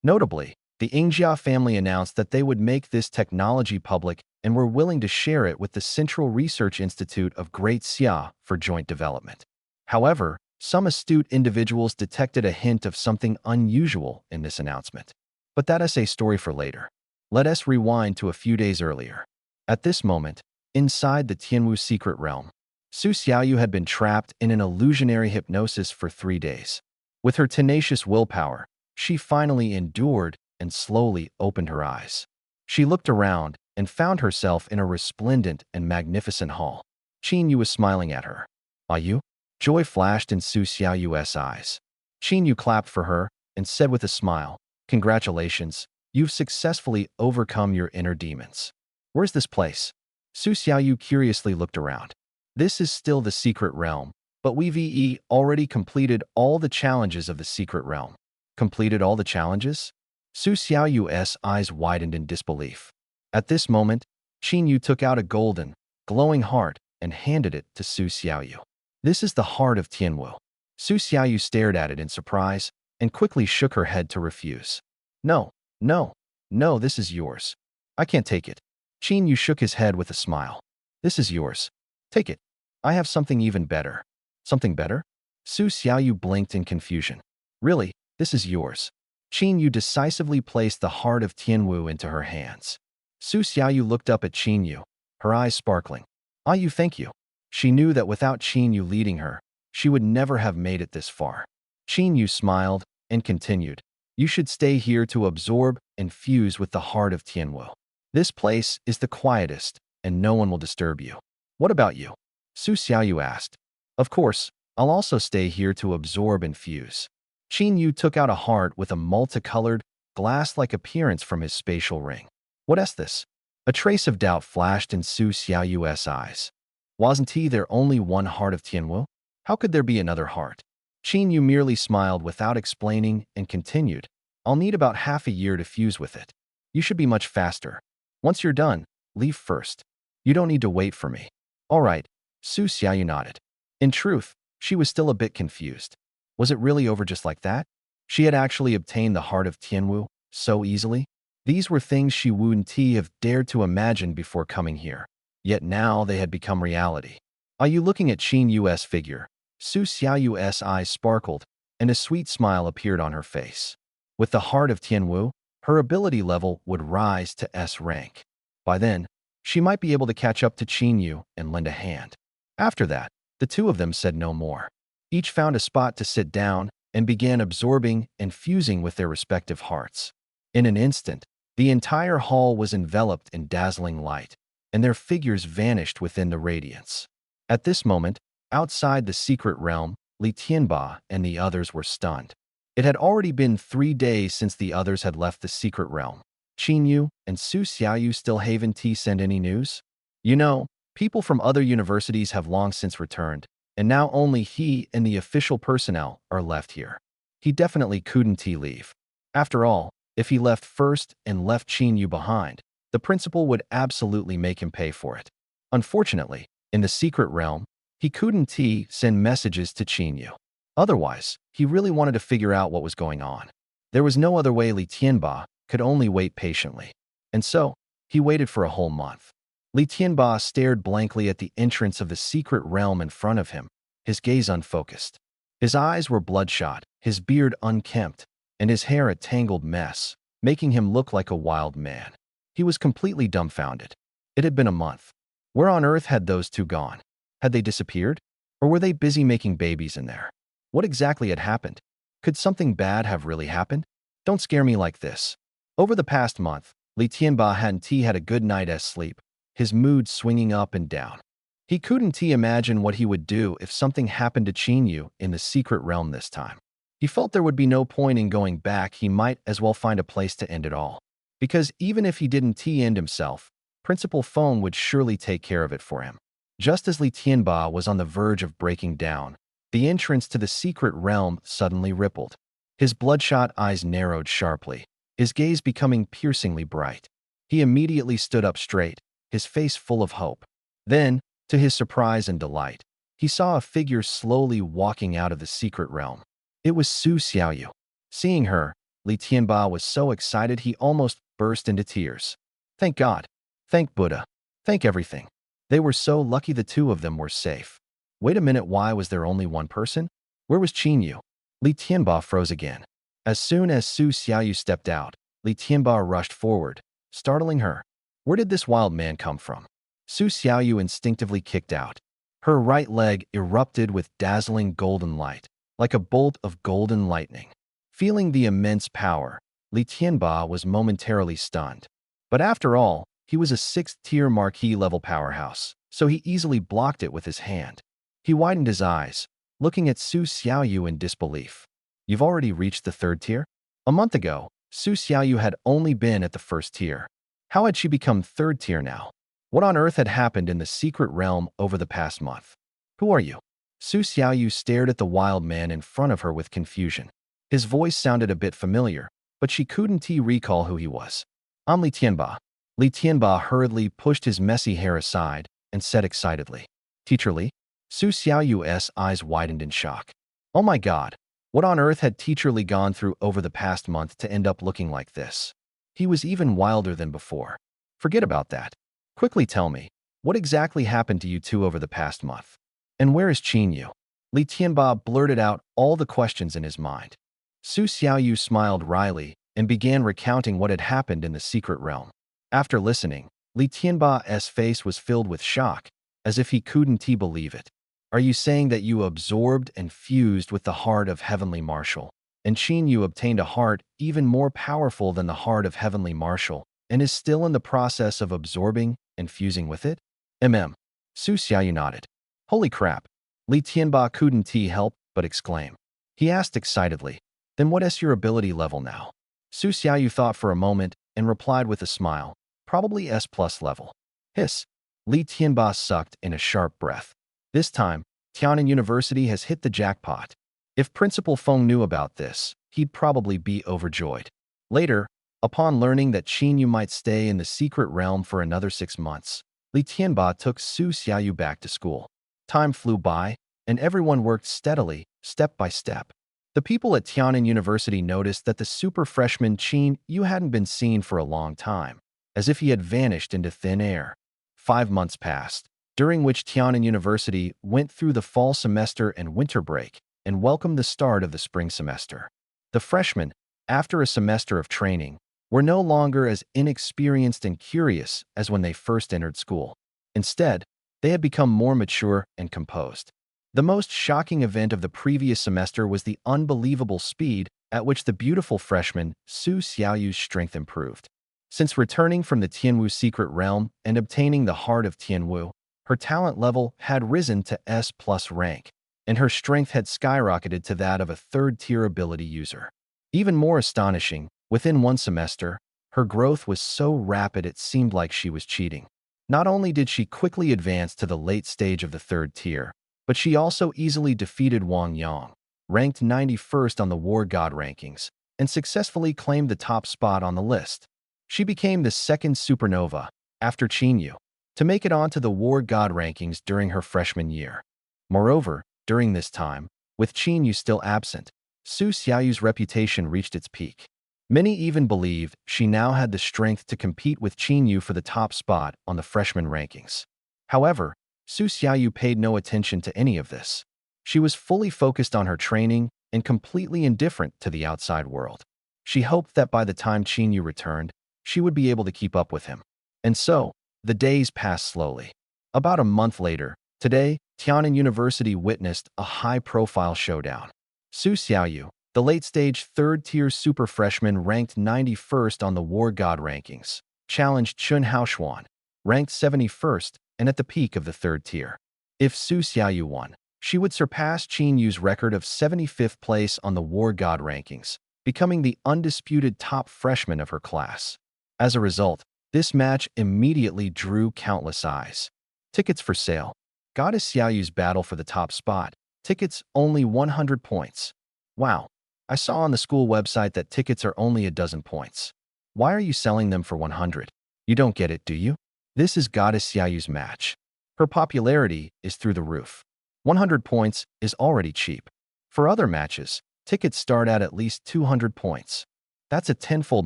Notably, the Yingjia family announced that they would make this technology public and were willing to share it with the Central Research Institute of Great Xia for joint development. However, some astute individuals detected a hint of something unusual in this announcement. But that is a story for later. Let us rewind to a few days earlier. At this moment, inside the Tianwu secret realm, Su Xiaoyu had been trapped in an illusionary hypnosis for 3 days. With her tenacious willpower, she finally endured and slowly opened her eyes. She looked around and found herself in a resplendent and magnificent hall. Qin Yu was smiling at her. "Are you?" Joy flashed in Su Xiaoyu's eyes. Qin Yu clapped for her and said with a smile, "Congratulations, you've successfully overcome your inner demons." "Where's this place?" Su Xiaoyu curiously looked around. "This is still the secret realm, but we've already completed all the challenges of the secret realm." "Completed all the challenges?" Su Xiaoyu's eyes widened in disbelief. At this moment, Qin Yu took out a golden, glowing heart and handed it to Su Xiaoyu. "This is the heart of Tianwu." Su Xiaoyu stared at it in surprise and quickly shook her head to refuse. "No, no, no, this is yours. I can't take it." Qin Yu shook his head with a smile. "This is yours. Take it. I have something even better." "Something better?" Su Xiaoyu blinked in confusion. "Really, this is yours." Qin Yu decisively placed the heart of Tianwu into her hands. Su Xiaoyu looked up at Qin Yu, her eyes sparkling. "Ah, you, thank you." She knew that without Qin Yu leading her, she would never have made it this far. Qin Yu smiled and continued, "You should stay here to absorb and fuse with the heart of Tianwu. This place is the quietest, and no one will disturb you." "What about you?" Su Xiaoyu asked. "Of course, I'll also stay here to absorb and fuse." Qin Yu took out a heart with a multicolored, glass-like appearance from his spatial ring. "What is this?" A trace of doubt flashed in Su Xiaoyu's eyes. Wasn't there only one heart of Tianwu? How could there be another heart? Qin Yu merely smiled without explaining and continued, "I'll need about half a year to fuse with it. You should be much faster. Once you're done, leave first. You don't need to wait for me." "All right," Su Xiaoyu nodded. In truth, she was still a bit confused. Was it really over just like that? She had actually obtained the heart of Tianwu so easily? These were things she wouldn't have dared to imagine before coming here. Yet now they had become reality. "Are you looking at Qin Yu's figure?" Su Xiaoyu's eyes sparkled, and a sweet smile appeared on her face. With the heart of Tianwu, her ability level would rise to S rank. By then, she might be able to catch up to Qin Yu and lend a hand. After that, the two of them said no more. Each found a spot to sit down and began absorbing and fusing with their respective hearts. In an instant, the entire hall was enveloped in dazzling light, and their figures vanished within the radiance. At this moment, outside the secret realm, Li Tianba and the others were stunned. It had already been 3 days since the others had left the secret realm. Qin Yu and Su Xiaoyu still haven't sent any news? You know, people from other universities have long since returned, and now only he and the official personnel are left here. He definitely couldn't leave. After all, if he left first and left Qin Yu behind, the principal would absolutely make him pay for it. Unfortunately, in the secret realm, he couldn't send messages to Qin Yu. Otherwise, he really wanted to figure out what was going on. There was no other way. Li Tianba could only wait patiently. And so, he waited for a whole month. Li Tianba stared blankly at the entrance of the secret realm in front of him, his gaze unfocused. His eyes were bloodshot, his beard unkempt, and his hair a tangled mess, making him look like a wild man. He was completely dumbfounded. It had been a month. Where on earth had those two gone? Had they disappeared? Or were they busy making babies in there? What exactly had happened? Could something bad have really happened? Don't scare me like this. Over the past month, Li Tianba hadn't had a good night's sleep, his mood swinging up and down. He couldn't imagine what he would do if something happened to Qin Yu in the secret realm this time. He felt there would be no point in going back. He might as well find a place to end it all. Because even if he didn't end himself, Principal Feng would surely take care of it for him. Just as Li Tianba was on the verge of breaking down, the entrance to the secret realm suddenly rippled. His bloodshot eyes narrowed sharply, his gaze becoming piercingly bright. He immediately stood up straight, his face full of hope. Then, to his surprise and delight, he saw a figure slowly walking out of the secret realm. It was Su Xiaoyu. Seeing her, Li Tianba was so excited he almost burst into tears. Thank God. Thank Buddha. Thank everything. They were so lucky the two of them were safe. Wait a minute, why was there only one person? Where was Qinyu? Li Tianba froze again. As soon as Su Xiaoyu stepped out, Li Tianba rushed forward, startling her. Where did this wild man come from? Su Xiaoyu instinctively kicked out. Her right leg erupted with dazzling golden light, like a bolt of golden lightning. Feeling the immense power, Li Tianba was momentarily stunned. But after all, he was a 6th-tier marquee-level powerhouse, so he easily blocked it with his hand. He widened his eyes, looking at Su Xiaoyu in disbelief. You've already reached the 3rd tier? A month ago, Su Xiaoyu had only been at the 1st tier. How had she become 3rd tier now? What on earth had happened in the secret realm over the past month? Who are you? Su Xiaoyu stared at the wild man in front of her with confusion. His voice sounded a bit familiar, but she couldn't recall who he was. I'm Li Tianba. Li Tianba hurriedly pushed his messy hair aside and said excitedly, Teacher Li? Su Xiaoyu's eyes widened in shock. Oh my God, what on earth had Teacher Li gone through over the past month to end up looking like this? He was even wilder than before. Forget about that. Quickly tell me, what exactly happened to you two over the past month? And where is Qinyu? Li Tianba blurted out all the questions in his mind. Su Xiaoyu smiled wryly and began recounting what had happened in the secret realm. After listening, Li Tianba's face was filled with shock, as if he couldn't believe it. Are you saying that you absorbed and fused with the heart of Heavenly Marshal, and Qinyu obtained a heart even more powerful than the heart of Heavenly Marshal, and is still in the process of absorbing and fusing with it? Su Xiaoyu nodded. Holy crap! Li Tianba couldn't help but exclaim. He asked excitedly, Then what is your ability level now? Su Xiaoyu thought for a moment and replied with a smile, Probably S+ level. Hiss. Li Tianba sucked in a sharp breath. This time, Tianan University has hit the jackpot. If Principal Feng knew about this, he'd probably be overjoyed. Later, upon learning that Qinyu might stay in the secret realm for another 6 months, Li Tianba took Su Xiaoyu back to school. Time flew by, and everyone worked steadily, step by step. The people at Tianan University noticed that the super freshman Qinyu hadn't been seen for a long time, as if he had vanished into thin air. 5 months passed, during which Tianan University went through the fall semester and winter break and welcomed the start of the spring semester. The freshmen, after a semester of training, were no longer as inexperienced and curious as when they first entered school. Instead, they had become more mature and composed. The most shocking event of the previous semester was the unbelievable speed at which the beautiful freshman Su Xiaoyu's strength improved. Since returning from the Tianwu secret realm and obtaining the heart of Tianwu, her talent level had risen to S+ rank, and her strength had skyrocketed to that of a 3rd-tier ability user. Even more astonishing, within 1 semester, her growth was so rapid it seemed like she was cheating. Not only did she quickly advance to the late stage of the 3rd tier, but she also easily defeated Wang Yang, ranked 91st on the War God rankings, and successfully claimed the top spot on the list. She became the 2nd supernova, after Qinyu, to make it onto the War God rankings during her freshman year. Moreover, during this time, with Qinyu still absent, Su Xiaoyu's reputation reached its peak. Many even believed she now had the strength to compete with Qinyu for the top spot on the freshman rankings. However, Su Xiaoyu paid no attention to any of this. She was fully focused on her training and completely indifferent to the outside world. She hoped that by the time Qinyu returned, she would be able to keep up with him. And so, the days passed slowly. About a month later, today, Tianan University witnessed a high-profile showdown. Su Xiaoyu, the late-stage 3rd-tier super freshman ranked 91st on the War God rankings, challenged Chun Haoshuan, ranked 71st and at the peak of the 3rd tier. If Su Xiaoyu won, She would surpass Qin Yu's record of 75th place on the War God rankings, becoming the undisputed top freshman of her class. As a result, this match immediately drew countless eyes. Tickets for sale. Goddess Xiaoyu's battle for the top spot. Tickets only 100 points. Wow. I saw on the school website that tickets are only a dozen points. Why are you selling them for 100? You don't get it, do you? This is Goddess Xiaoyu's match. Her popularity is through the roof. 100 points is already cheap. For other matches, tickets start at least 200 points. That's a tenfold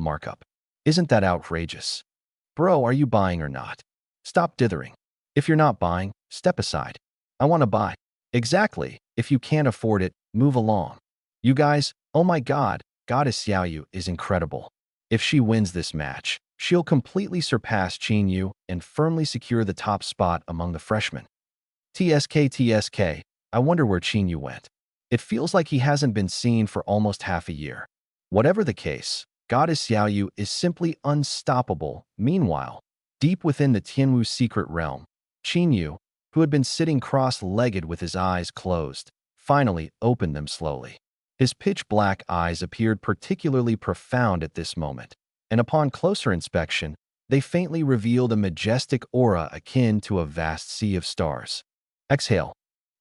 markup. Isn't that outrageous? Bro, are you buying or not? Stop dithering. If you're not buying, step aside. I want to buy. Exactly. If you can't afford it, move along. You guys, oh my god, Goddess Xiaoyu is incredible. If she wins this match, she'll completely surpass Qin Yu and firmly secure the top spot among the freshmen. TSK, I wonder where Qin Yu went. It feels like he hasn't been seen for almost half a year. Whatever the case, Goddess Xiaoyu is simply unstoppable. Meanwhile, deep within the Tianwu secret realm, Qin Yu, who had been sitting cross-legged with his eyes closed, finally opened them slowly. His pitch-black eyes appeared particularly profound at this moment, and upon closer inspection, they faintly revealed a majestic aura akin to a vast sea of stars. Exhale.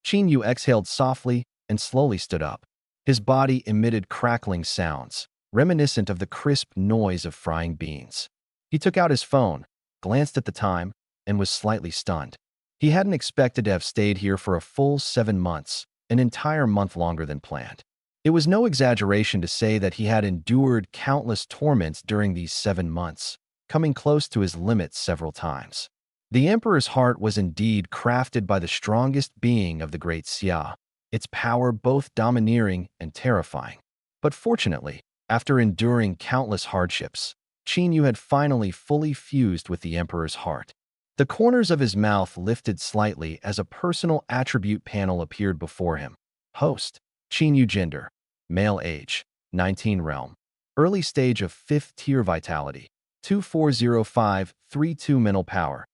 Qin Yu exhaled softly and slowly stood up. His body emitted crackling sounds, reminiscent of the crisp noise of frying beans. He took out his phone, glanced at the time, and was slightly stunned. He hadn't expected to have stayed here for a full 7 months, an entire month longer than planned. It was no exaggeration to say that he had endured countless torments during these 7 months, coming close to his limits several times. The Emperor's heart was indeed crafted by the strongest being of the Great Xia, its power both domineering and terrifying. But fortunately, after enduring countless hardships, Qin Yu had finally fully fused with the Emperor's heart. The corners of his mouth lifted slightly as a personal attribute panel appeared before him. Host. Qin Yu gender. Male age. 19 realm. Early stage of 5th tier vitality. 240532 mental power.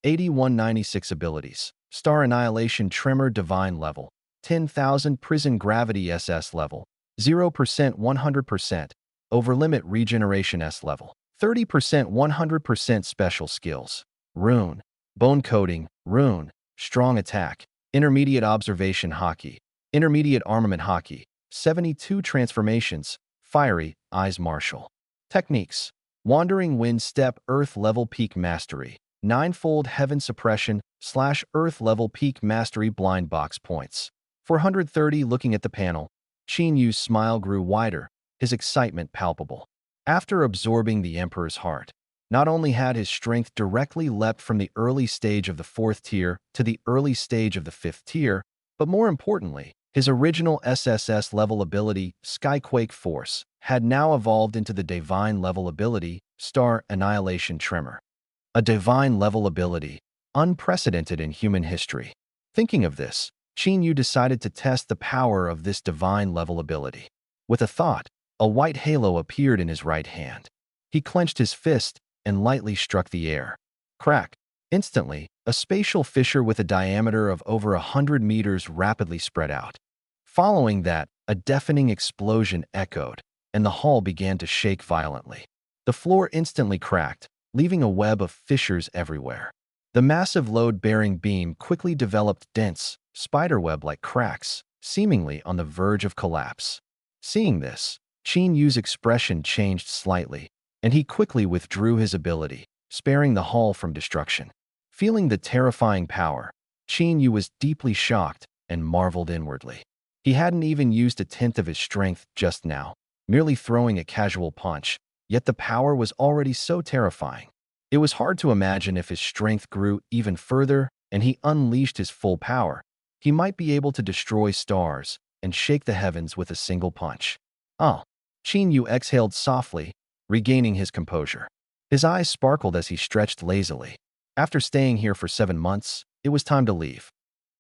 8196 abilities. Star Annihilation Tremor Divine Level. 10,000 Prison Gravity SS Level. 0% 100%. Overlimit Regeneration S Level. 30% 100% Special Skills. Rune. Bone Coating. Rune. Strong Attack. Intermediate Observation Hockey. Intermediate Armament Hockey. 72 Transformations. Fiery. Eyes Martial. Techniques. Wandering Wind Step Earth Level Peak Mastery. 9-fold Heaven Suppression / Earth Level Peak Mastery Blind Box Points. 430 Looking at the panel, Qin Yu's smile grew wider, his excitement palpable. After absorbing the Emperor's heart, not only had his strength directly leapt from the early stage of the 4th tier to the early stage of the 5th tier, but more importantly, his original SSS-level ability, Skyquake Force, had now evolved into the Divine-level ability, Star Annihilation Tremor. A Divine-level ability, unprecedented in human history. Thinking of this, Qin Yu decided to test the power of this Divine-level ability. With a thought, a white halo appeared in his right hand. He clenched his fist and lightly struck the air. Crack! Instantly, a spatial fissure with a diameter of over 100 meters rapidly spread out. Following that, a deafening explosion echoed, and the hall began to shake violently. The floor instantly cracked, leaving a web of fissures everywhere. The massive load-bearing beam quickly developed dense, spiderweb-like cracks, seemingly on the verge of collapse. Seeing this, Qin Yu's expression changed slightly, and he quickly withdrew his ability, sparing the hall from destruction. Feeling the terrifying power, Qin Yu was deeply shocked and marveled inwardly. He hadn't even used a tenth of his strength just now, merely throwing a casual punch, yet the power was already so terrifying. It was hard to imagine if his strength grew even further and he unleashed his full power, he might be able to destroy stars and shake the heavens with a single punch. Ah! Qin Yu exhaled softly, regaining his composure. His eyes sparkled as he stretched lazily. After staying here for 7 months, it was time to leave.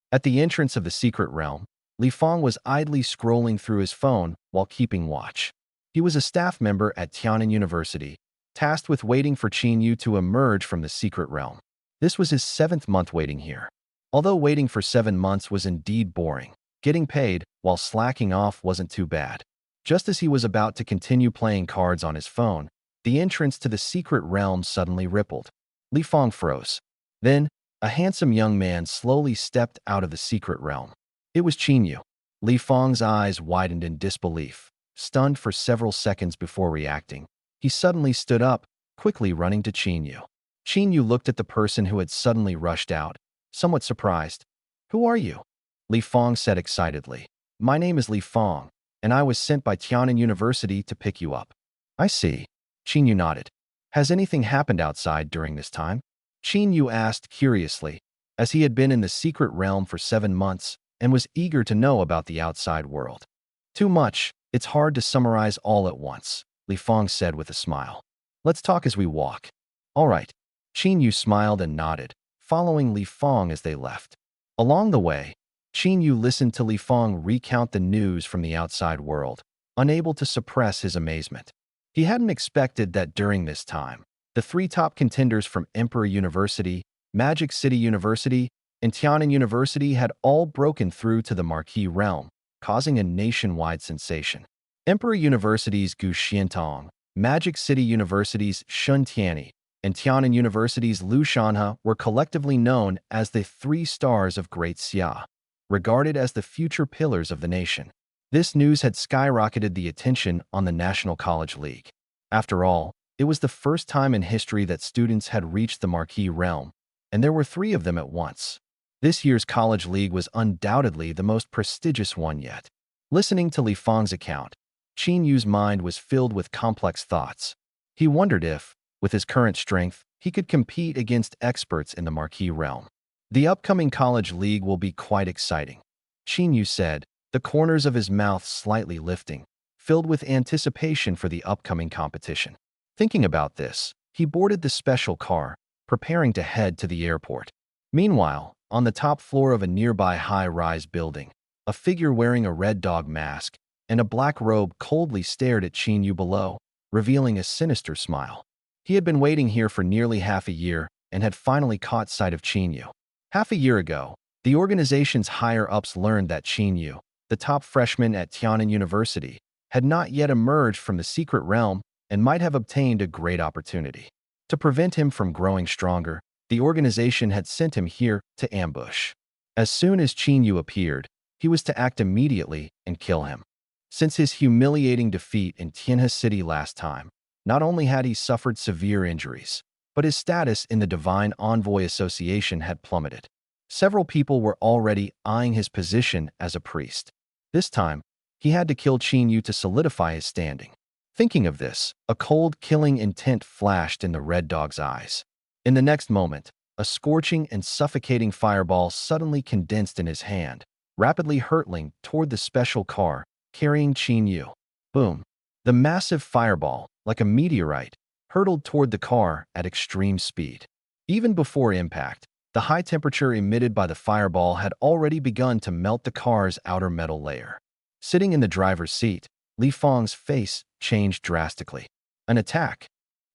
At the entrance of the secret realm, Li Fang was idly scrolling through his phone while keeping watch. He was a staff member at Tiannan University, tasked with waiting for Qin Yu to emerge from the secret realm. This was his 7th month waiting here. Although waiting for 7 months was indeed boring, getting paid while slacking off wasn't too bad. Just as he was about to continue playing cards on his phone, the entrance to the secret realm suddenly rippled. Li Fong froze. Then, a handsome young man slowly stepped out of the secret realm. It was Qin Yu. Li Fong's eyes widened in disbelief, stunned for several seconds before reacting. He suddenly stood up, quickly running to Qin Yu. Qin Yu looked at the person who had suddenly rushed out, somewhat surprised. "Who are you?" Li Fong said excitedly. "My name is Li Fong, and I was sent by Tiannan University to pick you up." "I see." Qin Yu nodded. "Has anything happened outside during this time?" Qin Yu asked curiously, as he had been in the secret realm for 7 months and was eager to know about the outside world. "Too much. It's hard to summarize all at once," Li Fong said with a smile. "Let's talk as we walk." "All right." Qin Yu smiled and nodded, following Li Fong as they left. Along the way, Qin Yu listened to Li Fong recount the news from the outside world, unable to suppress his amazement. He hadn't expected that during this time, the three top contenders from Emperor University, Magic City University, and Tiannan University had all broken through to the Marquis realm, causing a nationwide sensation. Emperor University's Gu Xiantong, Magic City University's Shun Tianyi, and Tiannan University's Lu Shanhe were collectively known as the three stars of Great Xia, regarded as the future pillars of the nation. This news had skyrocketed the attention on the National College League. After all, it was the first time in history that students had reached the Marquis realm, and there were three of them at once. This year's College League was undoubtedly the most prestigious one yet. Listening to Li Fong's account, Qin Yu's mind was filled with complex thoughts. He wondered if, with his current strength, he could compete against experts in the Marquis realm. "The upcoming College League will be quite exciting," Qin Yu said, the corners of his mouth slightly lifting, filled with anticipation for the upcoming competition. Thinking about this, he boarded the special car, preparing to head to the airport. Meanwhile, on the top floor of a nearby high-rise building, a figure wearing a red dog mask and a black robe coldly stared at Qin Yu below, revealing a sinister smile. He had been waiting here for nearly half a year and had finally caught sight of Qin Yu. Half a year ago, the organization's higher-ups learned that Qin Yu, the top freshman at Tiannan University, had not yet emerged from the secret realm and might have obtained a great opportunity. To prevent him from growing stronger, the organization had sent him here to ambush. As soon as Qin Yu appeared, he was to act immediately and kill him. Since his humiliating defeat in Tianhe City last time, not only had he suffered severe injuries, but his status in the Divine Envoy Association had plummeted. Several people were already eyeing his position as a priest. This time, he had to kill Qin Yu to solidify his standing. Thinking of this, a cold, killing intent flashed in the red dog's eyes. In the next moment, a scorching and suffocating fireball suddenly condensed in his hand, rapidly hurtling toward the special car, carrying Qin Yu. Boom! The massive fireball, like a meteorite, hurtled toward the car at extreme speed. Even before impact, the high temperature emitted by the fireball had already begun to melt the car's outer metal layer. Sitting in the driver's seat, Li Fong's face changed drastically. An attack.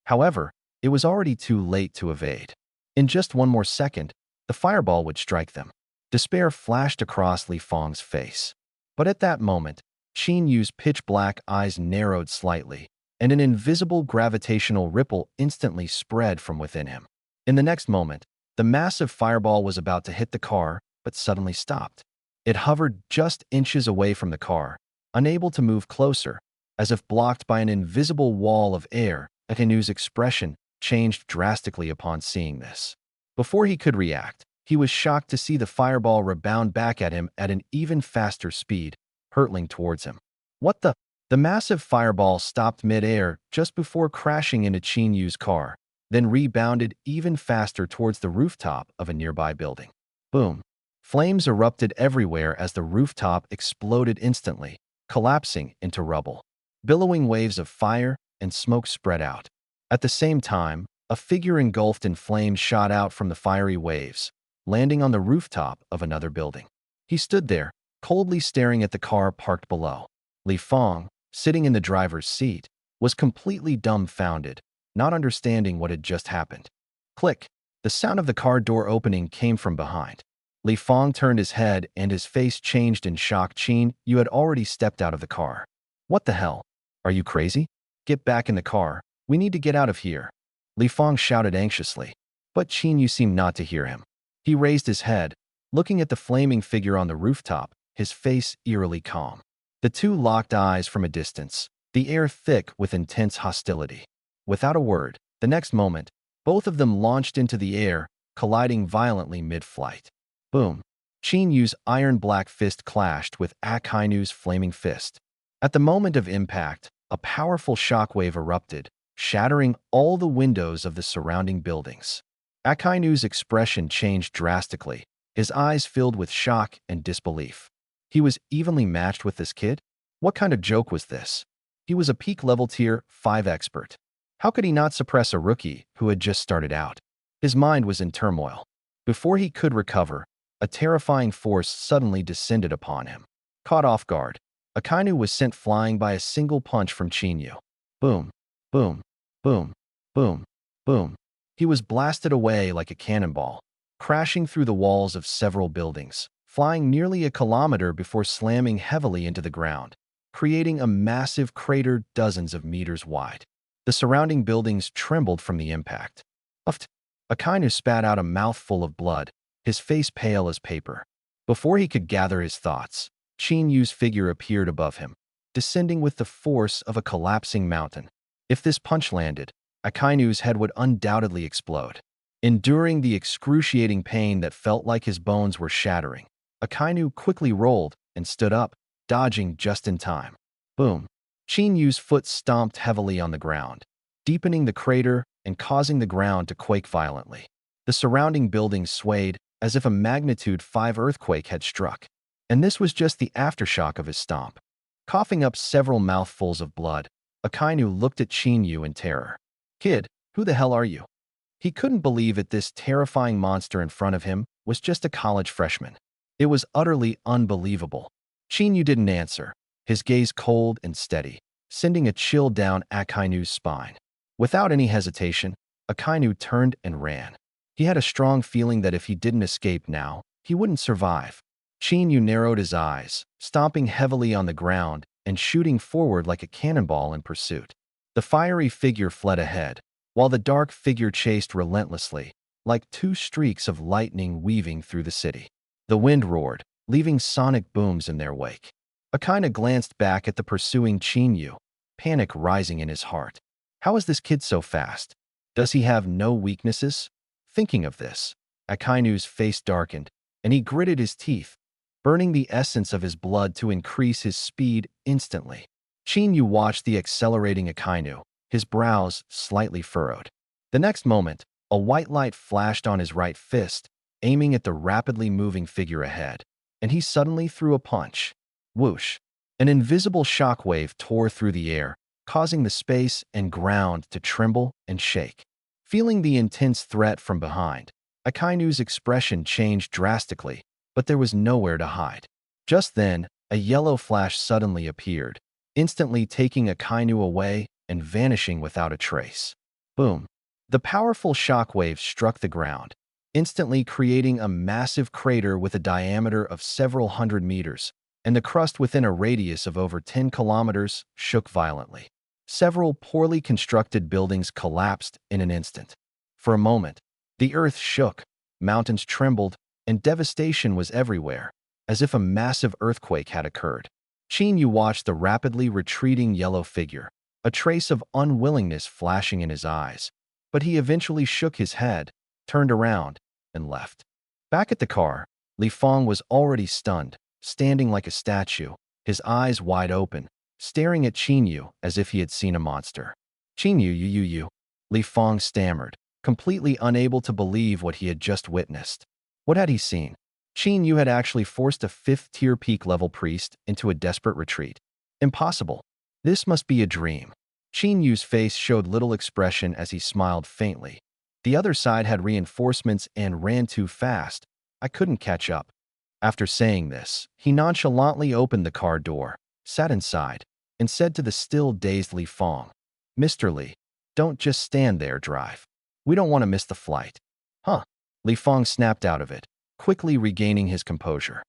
However, it was already too late to evade. In just one more second, the fireball would strike them. Despair flashed across Li Fong's face. But at that moment, Qin Yu's pitch-black eyes narrowed slightly, and an invisible gravitational ripple instantly spread from within him. In the next moment, the massive fireball was about to hit the car, but suddenly stopped. It hovered just inches away from the car, unable to move closer, as if blocked by an invisible wall of air. Qin Yu's expression changed drastically upon seeing this. Before he could react, he was shocked to see the fireball rebound back at him at an even faster speed, hurtling towards him. What the? The massive fireball stopped mid-air just before crashing into Qin Yu's car, then rebounded even faster towards the rooftop of a nearby building. Boom! Flames erupted everywhere as the rooftop exploded instantly, collapsing into rubble. Billowing waves of fire and smoke spread out. At the same time, a figure engulfed in flames shot out from the fiery waves, landing on the rooftop of another building. He stood there, coldly staring at the car parked below. Li Fong, sitting in the driver's seat, was completely dumbfounded, not understanding what had just happened. Click! The sound of the car door opening came from behind. Li Fong turned his head and his face changed in shock. Qin, you had already stepped out of the car. What the hell? Are you crazy? Get back in the car. We need to get out of here. Li Fong shouted anxiously. But Qin Yu seemed not to hear him. He raised his head, looking at the flaming figure on the rooftop, his face eerily calm. The two locked eyes from a distance, the air thick with intense hostility. Without a word, the next moment, both of them launched into the air, colliding violently mid-flight. Boom. Qin Yu's iron-black fist clashed with Akainu's flaming fist. At the moment of impact, a powerful shockwave erupted, shattering all the windows of the surrounding buildings. Akainu's expression changed drastically, his eyes filled with shock and disbelief. He was evenly matched with this kid? What kind of joke was this? He was a peak-level Tier 5 expert. How could he not suppress a rookie who had just started out? His mind was in turmoil. Before he could recover, a terrifying force suddenly descended upon him. Caught off guard, Akainu was sent flying by a single punch from Qin Yu. Boom, boom, boom, boom, boom. He was blasted away like a cannonball, crashing through the walls of several buildings, flying nearly a kilometer before slamming heavily into the ground, creating a massive crater dozens of meters wide. The surrounding buildings trembled from the impact. Uft! Akainu spat out a mouthful of blood, his face pale as paper. Before he could gather his thoughts, Qin Yu's figure appeared above him, descending with the force of a collapsing mountain. If this punch landed, Akainu's head would undoubtedly explode. Enduring the excruciating pain that felt like his bones were shattering, Akainu quickly rolled and stood up, dodging just in time. Boom! Qin Yu's foot stomped heavily on the ground, deepening the crater and causing the ground to quake violently. The surrounding buildings swayed as if a magnitude 5 earthquake had struck. And this was just the aftershock of his stomp. Coughing up several mouthfuls of blood, Akainu looked at Qin Yu in terror. Kid, who the hell are you? He couldn't believe that this terrifying monster in front of him was just a college freshman. It was utterly unbelievable. Qin Yu didn't answer, his gaze cold and steady, sending a chill down Akainu's spine. Without any hesitation, Akainu turned and ran. He had a strong feeling that if he didn't escape now, he wouldn't survive. Qin Yu narrowed his eyes, stomping heavily on the ground and shooting forward like a cannonball in pursuit. The fiery figure fled ahead, while the dark figure chased relentlessly, like two streaks of lightning weaving through the city. The wind roared, leaving sonic booms in their wake. Akainu glanced back at the pursuing Qin Yu, panic rising in his heart. How is this kid so fast? Does he have no weaknesses? Thinking of this, Akainu's face darkened, and he gritted his teeth, burning the essence of his blood to increase his speed instantly. Qin Yu watched the accelerating Akainu, his brows slightly furrowed. The next moment, a white light flashed on his right fist, aiming at the rapidly moving figure ahead, and he suddenly threw a punch. Whoosh! An invisible shockwave tore through the air, causing the space and ground to tremble and shake. Feeling the intense threat from behind, Akainu's expression changed drastically, but there was nowhere to hide. Just then, a yellow flash suddenly appeared, instantly taking Akainu away and vanishing without a trace. Boom! The powerful shockwave struck the ground, instantly creating a massive crater with a diameter of several hundred meters, and the crust within a radius of over 10 kilometers shook violently. Several poorly constructed buildings collapsed in an instant. For a moment, the earth shook, mountains trembled, and devastation was everywhere, as if a massive earthquake had occurred. Qin Yu watched the rapidly retreating yellow figure, a trace of unwillingness flashing in his eyes, but he eventually shook his head, turned around, and left. Back at the car, Li Fong was already stunned, standing like a statue, his eyes wide open, staring at Qin Yu as if he had seen a monster. Qin Yu. Li Fong stammered, completely unable to believe what he had just witnessed. What had he seen? Qin Yu had actually forced a 5th-tier peak-level priest into a desperate retreat. Impossible. This must be a dream. Qin Yu's face showed little expression as he smiled faintly. The other side had reinforcements and ran too fast. I couldn't catch up. After saying this, he nonchalantly opened the car door, sat inside, and said to the still dazed Li Fong, "Mr. Li, don't just stand there, drive. We don't want to miss the flight." Huh? Li Fong snapped out of it, quickly regaining his composure.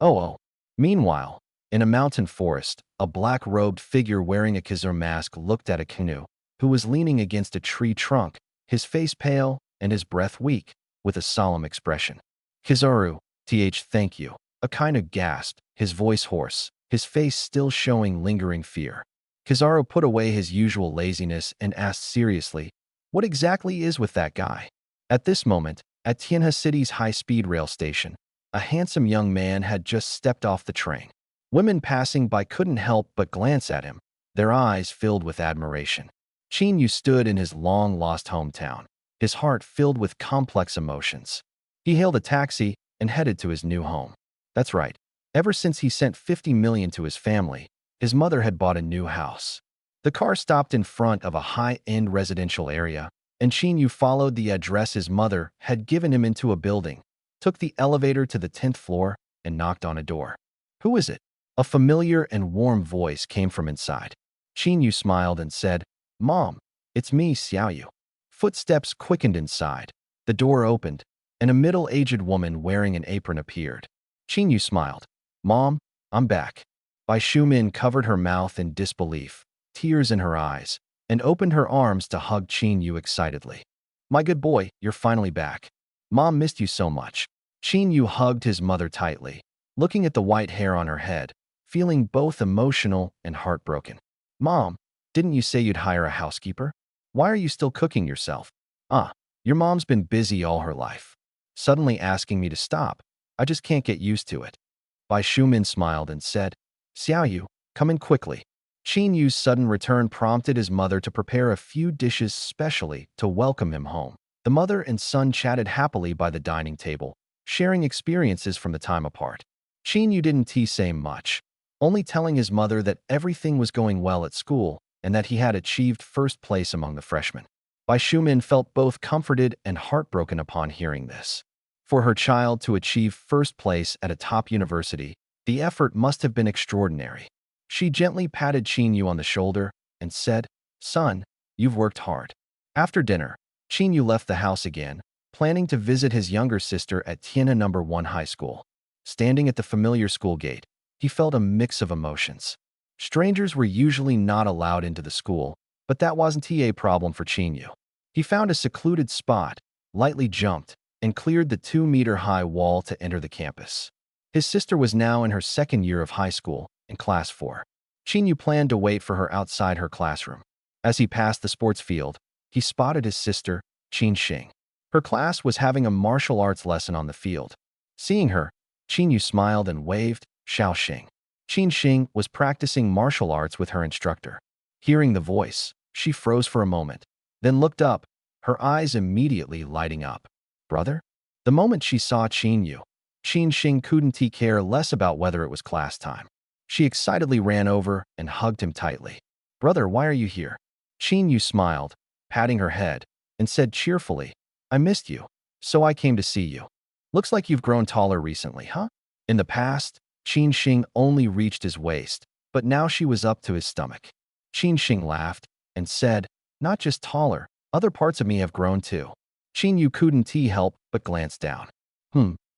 Oh. Meanwhile, in a mountain forest, a black-robed figure wearing a Kizaru mask looked at a canoe, who was leaning against a tree trunk, his face pale and his breath weak, with a solemn expression. Kizaru, thank you. A kind of gasped, his voice hoarse, his face still showing lingering fear. Kizaru put away his usual laziness and asked seriously, what exactly is with that guy? At this moment, at Tianhe City's high-speed rail station, a handsome young man had just stepped off the train. Women passing by couldn't help but glance at him, their eyes filled with admiration. Qin Yu stood in his long-lost hometown, his heart filled with complex emotions. He hailed a taxi and headed to his new home. That's right. Ever since he sent 50 million to his family, his mother had bought a new house. The car stopped in front of a high-end residential area, and Qin Yu followed the address his mother had given him into a building, took the elevator to the 10th floor, and knocked on a door. Who is it? A familiar and warm voice came from inside. Qin Yu smiled and said, Mom, it's me, Xiaoyu. Footsteps quickened inside. The door opened, and a middle-aged woman wearing an apron appeared. Qin Yu smiled. Mom, I'm back. Bai Shumin covered her mouth in disbelief, tears in her eyes, and opened her arms to hug Qin Yu excitedly. My good boy, you're finally back. Mom missed you so much. Qin Yu hugged his mother tightly, looking at the white hair on her head, feeling both emotional and heartbroken. Mom, didn't you say you'd hire a housekeeper? Why are you still cooking yourself? Your mom's been busy all her life. Suddenly asking me to stop. I just can't get used to it. Bai Shumin smiled and said, Xiaoyu, come in quickly. Qin Yu's sudden return prompted his mother to prepare a few dishes specially to welcome him home. The mother and son chatted happily by the dining table, sharing experiences from the time apart. Qin Yu didn't say much, only telling his mother that everything was going well at school and that he had achieved first place among the freshmen. Bai Shumin felt both comforted and heartbroken upon hearing this. For her child to achieve first place at a top university, the effort must have been extraordinary. She gently patted Qin Yu on the shoulder and said, Son, you've worked hard. After dinner, Qin Yu left the house again, planning to visit his younger sister at Tianhe No. 1 High School. Standing at the familiar school gate, he felt a mix of emotions. Strangers were usually not allowed into the school, but that wasn't a problem for Qin Yu. He found a secluded spot, lightly jumped, and cleared the 2-meter-high wall to enter the campus. His sister was now in her second year of high school, in Class 4. Qin Yu planned to wait for her outside her classroom. As he passed the sports field, he spotted his sister, Qin Xing. Her class was having a martial arts lesson on the field. Seeing her, Qin Yu smiled and waved, Xiao Xing. Qin Xing was practicing martial arts with her instructor. Hearing the voice, she froze for a moment, then looked up, her eyes immediately lighting up. Brother? The moment she saw Qin Yu, Qin Xing couldn't care less about whether it was class time. She excitedly ran over and hugged him tightly. Brother, why are you here? Qin Yu smiled, patting her head, and said cheerfully, I missed you, so I came to see you. Looks like you've grown taller recently, huh? In the past, Qin Xing only reached his waist, but now she was up to his stomach. Qin Xing laughed and said, Not just taller, other parts of me have grown too. Qin Yu couldn't help but glance down.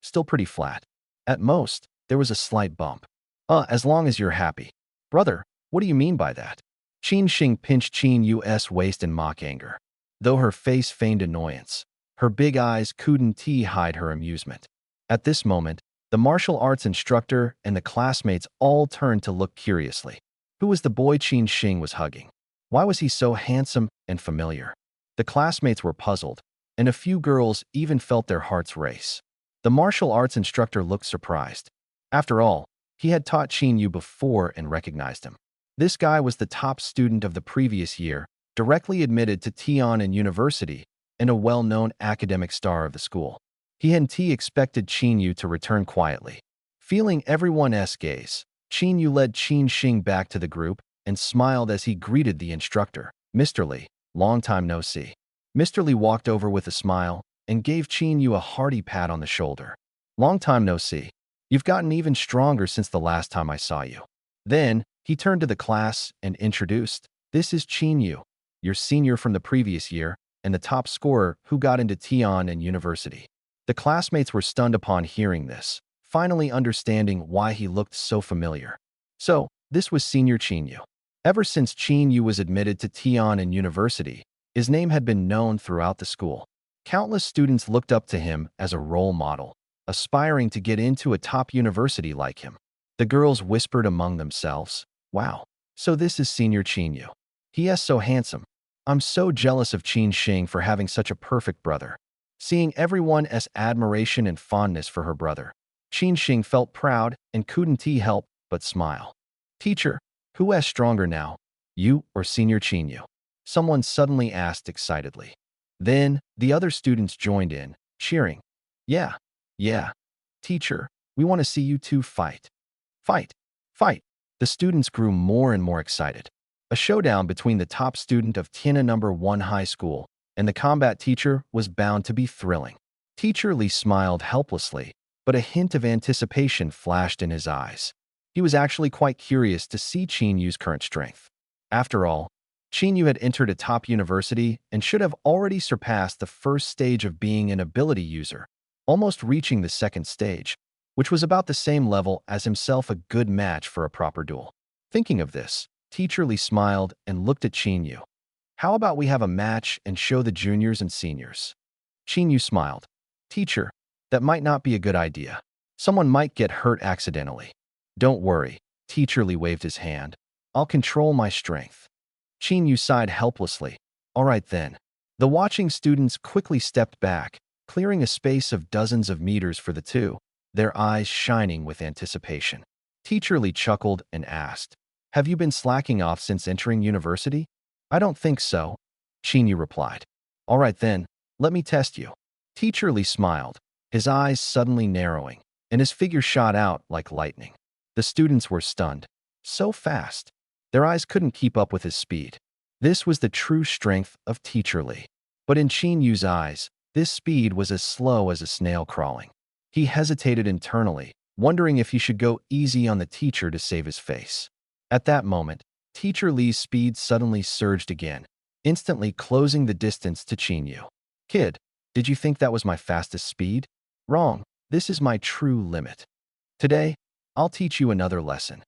Still pretty flat. At most, there was a slight bump. As long as you're happy. Brother, what do you mean by that? Qin Xing pinched Qin Yu's waist in mock anger. Though her face feigned annoyance, her big eyes couldn't hide her amusement. At this moment, the martial arts instructor and the classmates all turned to look curiously. Who was the boy Qin Xing was hugging? Why was he so handsome and familiar? The classmates were puzzled, and a few girls even felt their hearts race. The martial arts instructor looked surprised. After all, he had taught Qin Yu before and recognized him. This guy was the top student of the previous year, directly admitted to Tianhe University, and a well-known academic star of the school. He hadn't expected Qin Yu to return quietly. Feeling everyone's gaze, Qin Yu led Qin Xing back to the group and smiled as he greeted the instructor. Mr. Li, long time no see. Mr. Li walked over with a smile and gave Qin Yu a hearty pat on the shoulder. Long time no see. You've gotten even stronger since the last time I saw you. Then, he turned to the class and introduced, This is Qin Yu, your senior from the previous year, and the top scorer who got into Tianhe University. The classmates were stunned upon hearing this, finally understanding why he looked so familiar. So, this was Senior Chinyu. Ever since Chinyu was admitted to Tian'an University, his name had been known throughout the school. Countless students looked up to him as a role model, aspiring to get into a top university like him. The girls whispered among themselves, "Wow, so this is Senior Chinyu. He is so handsome. I'm so jealous of Qin Xing for having such a perfect brother." Seeing everyone's admiration and fondness for her brother, Qin Xing felt proud and couldn't help but smile. "Teacher, who is stronger now, you or Senior Chinyu?" Someone suddenly asked excitedly. Then, the other students joined in, cheering. "Yeah, yeah. Teacher, we want to see you two fight. Fight! Fight!" The students grew more and more excited. A showdown between the top student of Tian'an No. 1 High School and the combat teacher was bound to be thrilling. Teacher Li smiled helplessly, but a hint of anticipation flashed in his eyes. He was actually quite curious to see Qinyu's current strength. After all, Qinyu had entered a top university and should have already surpassed the first stage of being an ability user, almost reaching the second stage, which was about the same level as himself, a good match for a proper duel. Thinking of this, Teacher Li smiled and looked at Qinyu. "How about we have a match and show the juniors and seniors?" Qinyu smiled. "Teacher, that might not be a good idea. Someone might get hurt accidentally." "Don't worry," Teacher Li waved his hand. "I'll control my strength." Qinyu sighed helplessly. "All right then." The watching students quickly stepped back, clearing a space of dozens of meters for the two, their eyes shining with anticipation. Teacher Li chuckled and asked, "Have you been slacking off since entering university?" "I don't think so," Qinyu replied. "All right then, let me test you." Teacher Li smiled, his eyes suddenly narrowing, and his figure shot out like lightning. The students were stunned. So fast. Their eyes couldn't keep up with his speed. This was the true strength of Teacher Li. But in Qinyu's eyes, this speed was as slow as a snail crawling. He hesitated internally, wondering if he should go easy on the teacher to save his face. At that moment, Teacher Li's speed suddenly surged again, instantly closing the distance to Qinyu. "Kid, did you think that was my fastest speed? Wrong. This is my true limit. Today, I'll teach you another lesson.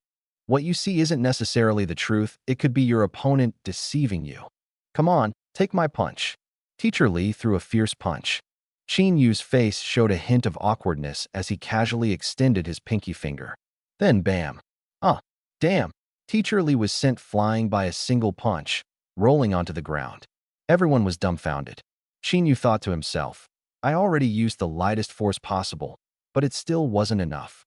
What you see isn't necessarily the truth, it could be your opponent deceiving you. Come on, take my punch." Teacher Li threw a fierce punch. Qinyu's face showed a hint of awkwardness as he casually extended his pinky finger. Then bam. Ah, damn. Teacher Li was sent flying by a single punch, rolling onto the ground. Everyone was dumbfounded. Qinyu thought to himself, "I already used the lightest force possible, but it still wasn't enough."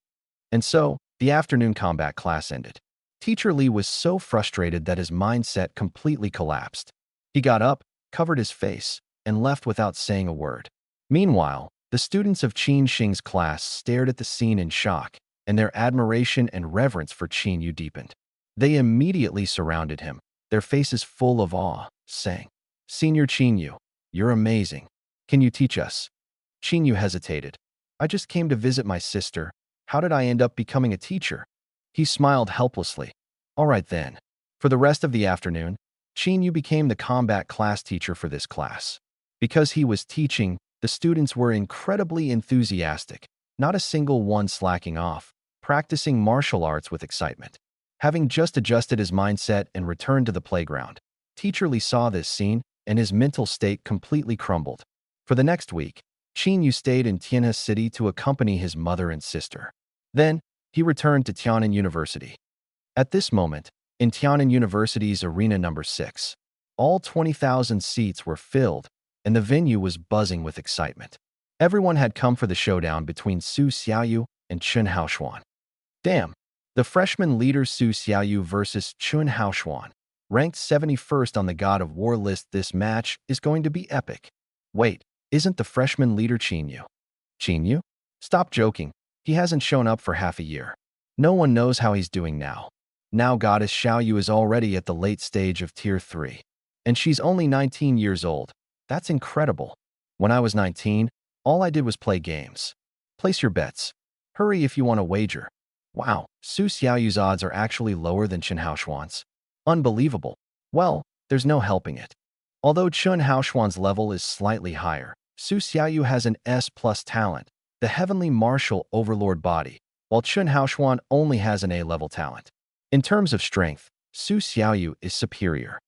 And so, the afternoon combat class ended. Teacher Li was so frustrated that his mindset completely collapsed. He got up, covered his face, and left without saying a word. Meanwhile, the students of Qin Xing's class stared at the scene in shock, and their admiration and reverence for Qinyu deepened. They immediately surrounded him, their faces full of awe, saying, "Senior Qinyu, you're amazing. Can you teach us?" Qinyu hesitated. "I just came to visit my sister. How did I end up becoming a teacher?" He smiled helplessly. "All right then." For the rest of the afternoon, Qinyu became the combat class teacher for this class. Because he was teaching, the students were incredibly enthusiastic, not a single one slacking off, practicing martial arts with excitement. Having just adjusted his mindset and returned to the playground, Teacher Li saw this scene, and his mental state completely crumbled. For the next week, Qinyu stayed in Tianhe City to accompany his mother and sister. Then, he returned to Tian'an University. At this moment, in Tian'an University's Arena No. 6, all 20,000 seats were filled, and the venue was buzzing with excitement. Everyone had come for the showdown between Su Xiaoyu and Chun Haoxuan. Damn! The freshman leader Su Xiaoyu versus Chun Haoxuan, ranked 71st on the God of War list. This match is going to be epic. Wait, isn't the freshman leader Qinyu? Qinyu? Stop joking. He hasn't shown up for half a year. No one knows how he's doing now. Now Goddess Xiaoyu is already at the late stage of Tier 3. And she's only 19 years old. That's incredible. When I was 19, all I did was play games. Place your bets. Hurry if you want to wager. Wow, Su Xiaoyu's odds are actually lower than Chun Haoxuan's. Unbelievable. Well, there's no helping it. Although Chun Haoxuan's level is slightly higher, Su Xiaoyu has an S+ talent, the heavenly martial overlord body, while Chun Haoshuan only has an A-level talent. In terms of strength, Su Xiaoyu is superior.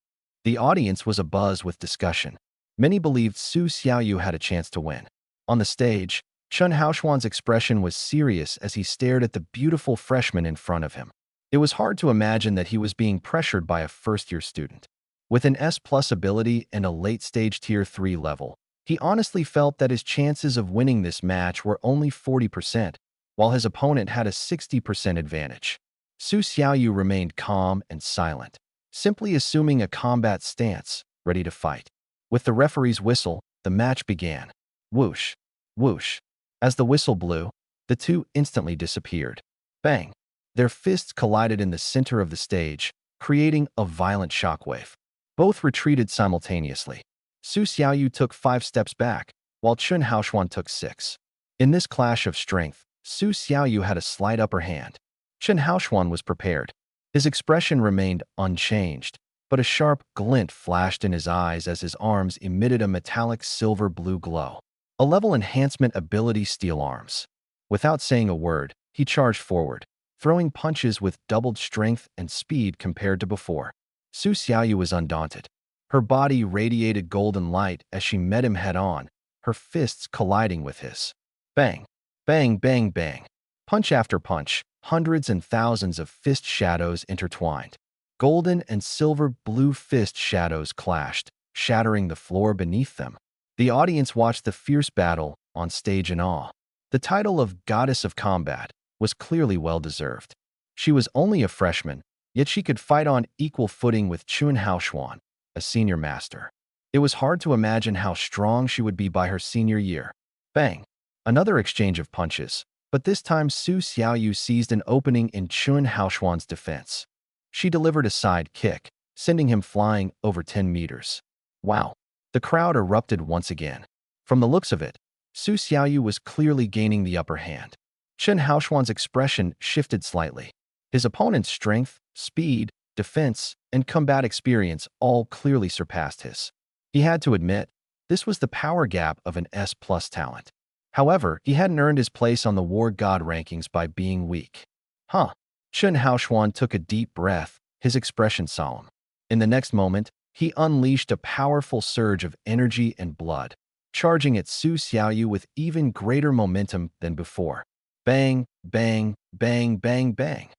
The audience was abuzz with discussion. Many believed Su Xiaoyu had a chance to win. On the stage, Chun Haoshuan's expression was serious as he stared at the beautiful freshman in front of him. It was hard to imagine that he was being pressured by a first-year student. With an S+ ability and a late-stage Tier 3 level, he honestly felt that his chances of winning this match were only 40%, while his opponent had a 60% advantage. Su Xiaoyu remained calm and silent, simply assuming a combat stance, ready to fight. With the referee's whistle, the match began. Whoosh, whoosh. As the whistle blew, the two instantly disappeared. Bang! Their fists collided in the center of the stage, creating a violent shockwave. Both retreated simultaneously. Su Xiaoyu took 5 steps back, while Chun Haoshuan took 6. In this clash of strength, Su Xiaoyu had a slight upper hand. Chun Haoshuan was prepared. His expression remained unchanged, but a sharp glint flashed in his eyes as his arms emitted a metallic silver-blue glow. A level enhancement ability steel arms. Without saying a word, he charged forward, throwing punches with doubled strength and speed compared to before. Su Xiaoyu was undaunted. Her body radiated golden light as she met him head-on, her fists colliding with his. Bang! Bang, bang, bang. Punch after punch, hundreds and thousands of fist shadows intertwined. Golden and silver-blue fist shadows clashed, shattering the floor beneath them. The audience watched the fierce battle on stage in awe. The title of Goddess of Combat was clearly well-deserved. She was only a freshman, yet she could fight on equal footing with Chun Haoshuan, a senior master. It was hard to imagine how strong she would be by her senior year. Bang! Another exchange of punches, but this time Su Xiaoyu seized an opening in Chun Haoshuan's defense. She delivered a side kick, sending him flying over 10 meters. Wow! The crowd erupted once again. From the looks of it, Su Xiaoyu was clearly gaining the upper hand. Chun Haoshuan's expression shifted slightly. His opponent's strength, speed, defense, and combat experience all clearly surpassed his. He had to admit, this was the power gap of an S+ talent. However, he hadn't earned his place on the War God rankings by being weak. Huh. Chun Haoshuan took a deep breath, his expression solemn. In the next moment, he unleashed a powerful surge of energy and blood, charging at Su Xiaoyu with even greater momentum than before. Bang, bang, bang, bang, bang.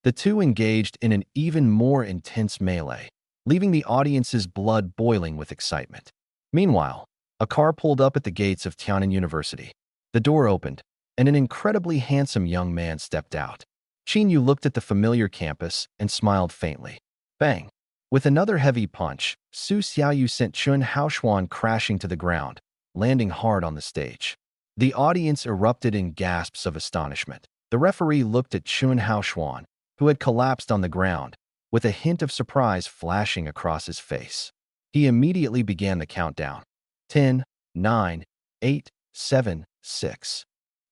The two engaged in an even more intense melee, leaving the audience's blood boiling with excitement. Meanwhile, a car pulled up at the gates of Tiannan University. The door opened, and an incredibly handsome young man stepped out. Qin Yu looked at the familiar campus and smiled faintly. Bang! With another heavy punch, Su Xiaoyu sent Chun Haoshuan crashing to the ground, landing hard on the stage. The audience erupted in gasps of astonishment. The referee looked at Chun Haoshuan, who had collapsed on the ground, with a hint of surprise flashing across his face. He immediately began the countdown. 10, 9, 8, 7, 6.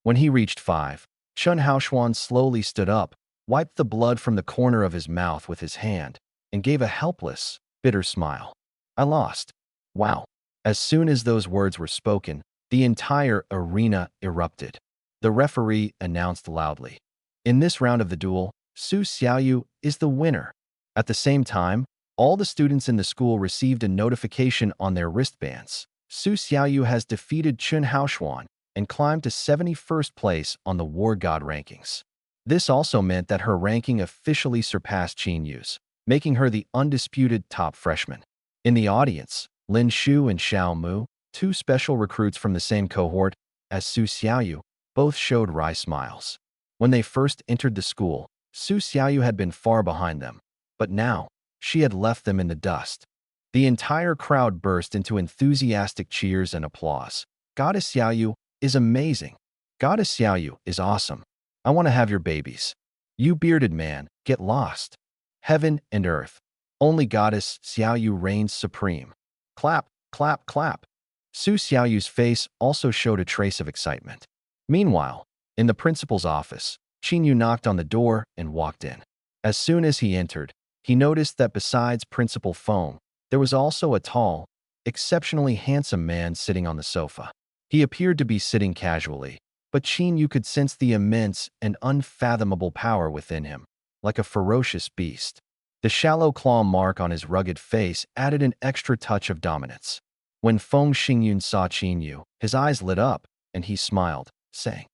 When he reached 5, Chun Haoshuan slowly stood up, wiped the blood from the corner of his mouth with his hand, and gave a helpless, bitter smile. I lost. Wow. As soon as those words were spoken, the entire arena erupted. The referee announced loudly. In this round of the duel, Su Xiaoyu is the winner. At the same time, all the students in the school received a notification on their wristbands. Su Xiaoyu has defeated Chun Haoshuan and climbed to 71st place on the War God rankings. This also meant that her ranking officially surpassed Qin Yu's, making her the undisputed top freshman. In the audience, Lin Shu and Xiao Mu, two special recruits from the same cohort as Su Xiaoyu, both showed wry smiles. When they first entered the school, Su Xiaoyu had been far behind them, but now, she had left them in the dust. The entire crowd burst into enthusiastic cheers and applause. Goddess Xiaoyu is amazing. Goddess Xiaoyu is awesome. I want to have your babies. You bearded man, get lost. Heaven and earth. Only Goddess Xiaoyu reigns supreme. Clap, clap, clap. Su Xiaoyu's face also showed a trace of excitement. Meanwhile, in the principal's office, Qin Yu knocked on the door and walked in. As soon as he entered, he noticed that besides Principal Feng, there was also a tall, exceptionally handsome man sitting on the sofa. He appeared to be sitting casually, but Qin Yu could sense the immense and unfathomable power within him, like a ferocious beast. The shallow claw mark on his rugged face added an extra touch of dominance. When Feng Xingyun saw Qin Yu, his eyes lit up, and he smiled, saying,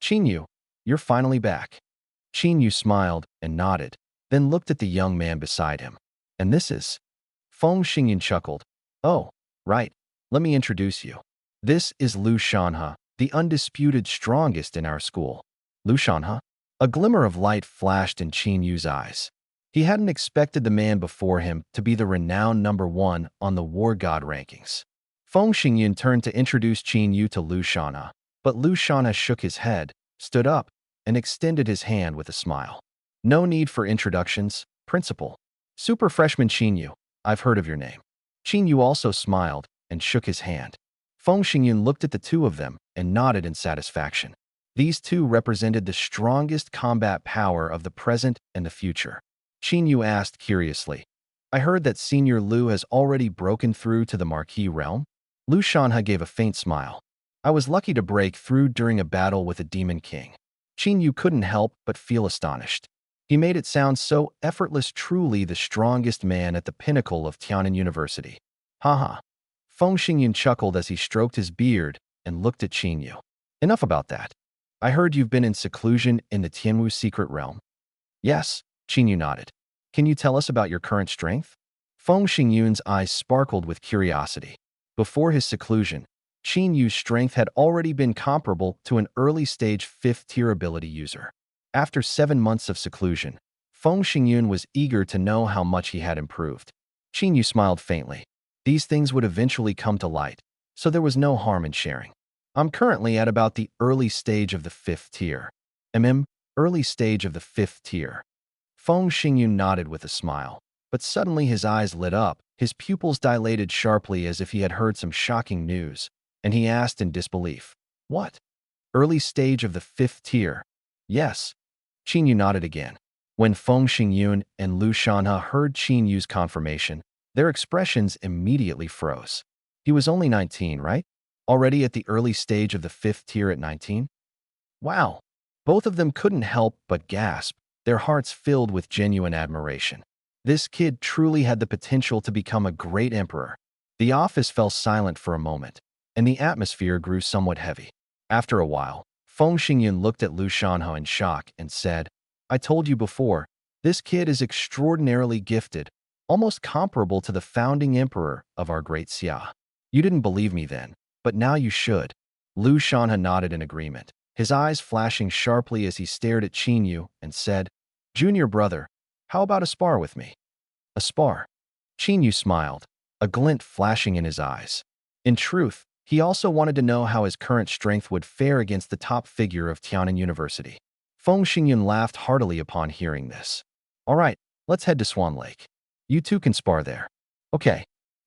"Qin Yu, you're finally back." Qin Yu smiled and nodded, then looked at the young man beside him. "And this is?" Feng Xingyun chuckled. "Oh, right. Let me introduce you. This is Lu Shanhe, the undisputed strongest in our school." Lu Shanhe? A glimmer of light flashed in Qin Yu's eyes. He hadn't expected the man before him to be the renowned #1 on the War God rankings. Feng Xingyun turned to introduce Qin Yu to Lu Shanhe, but Lu Shanhe shook his head, stood up, and extended his hand with a smile. "No need for introductions, Principal. Super Freshman Qin Yu, I've heard of your name." Qin Yu also smiled and shook his hand. Feng Xingyun looked at the two of them and nodded in satisfaction. These two represented the strongest combat power of the present and the future. Qin Yu asked curiously, "I heard that Senior Lu has already broken through to the Marquis realm?" Lu Shanhe gave a faint smile. "I was lucky to break through during a battle with a Demon King." Qin Yu couldn't help but feel astonished. He made it sound so effortless, truly the strongest man at the pinnacle of Tianan University. Haha. Feng Xingyun chuckled as he stroked his beard and looked at Qin Yu. "Enough about that. I heard you've been in seclusion in the Tianwu secret realm." "Yes," Qin Yu nodded. "Can you tell us about your current strength?" Feng Xingyun's eyes sparkled with curiosity. Before his seclusion, Qin Yu's strength had already been comparable to an early-stage 5th-tier ability user. After 7 months of seclusion, Feng Xingyun was eager to know how much he had improved. Qin Yu smiled faintly. These things would eventually come to light, so there was no harm in sharing. "I'm currently at about the early stage of the 5th tier." Early stage of the 5th tier. Feng Xingyun nodded with a smile, but suddenly his eyes lit up, his pupils dilated sharply as if he had heard some shocking news, and he asked in disbelief, "What? Early stage of the 5th tier?" "Yes." Qin Yu nodded again. When Feng Xingyun and Lu Shanhe heard Qin Yu's confirmation, their expressions immediately froze. He was only 19, right? Already at the early stage of the 5th tier at 19? Wow! Both of them couldn't help but gasp, their hearts filled with genuine admiration. This kid truly had the potential to become a great emperor. The office fell silent for a moment, and the atmosphere grew somewhat heavy. After a while, Feng Xingyun looked at Lu Shanhe in shock and said, "I told you before, this kid is extraordinarily gifted, almost comparable to the founding emperor of our great Xia. You didn't believe me then, but now you should." Lu Shanhe nodded in agreement, his eyes flashing sharply as he stared at Qin Yu and said, "Junior brother, how about a spar with me?" "A spar?" Qin Yu smiled, a glint flashing in his eyes. In truth, he also wanted to know how his current strength would fare against the top figure of Tianan University. Feng Xingyun laughed heartily upon hearing this. "All right, let's head to Swan Lake. You two can spar there." "Okay."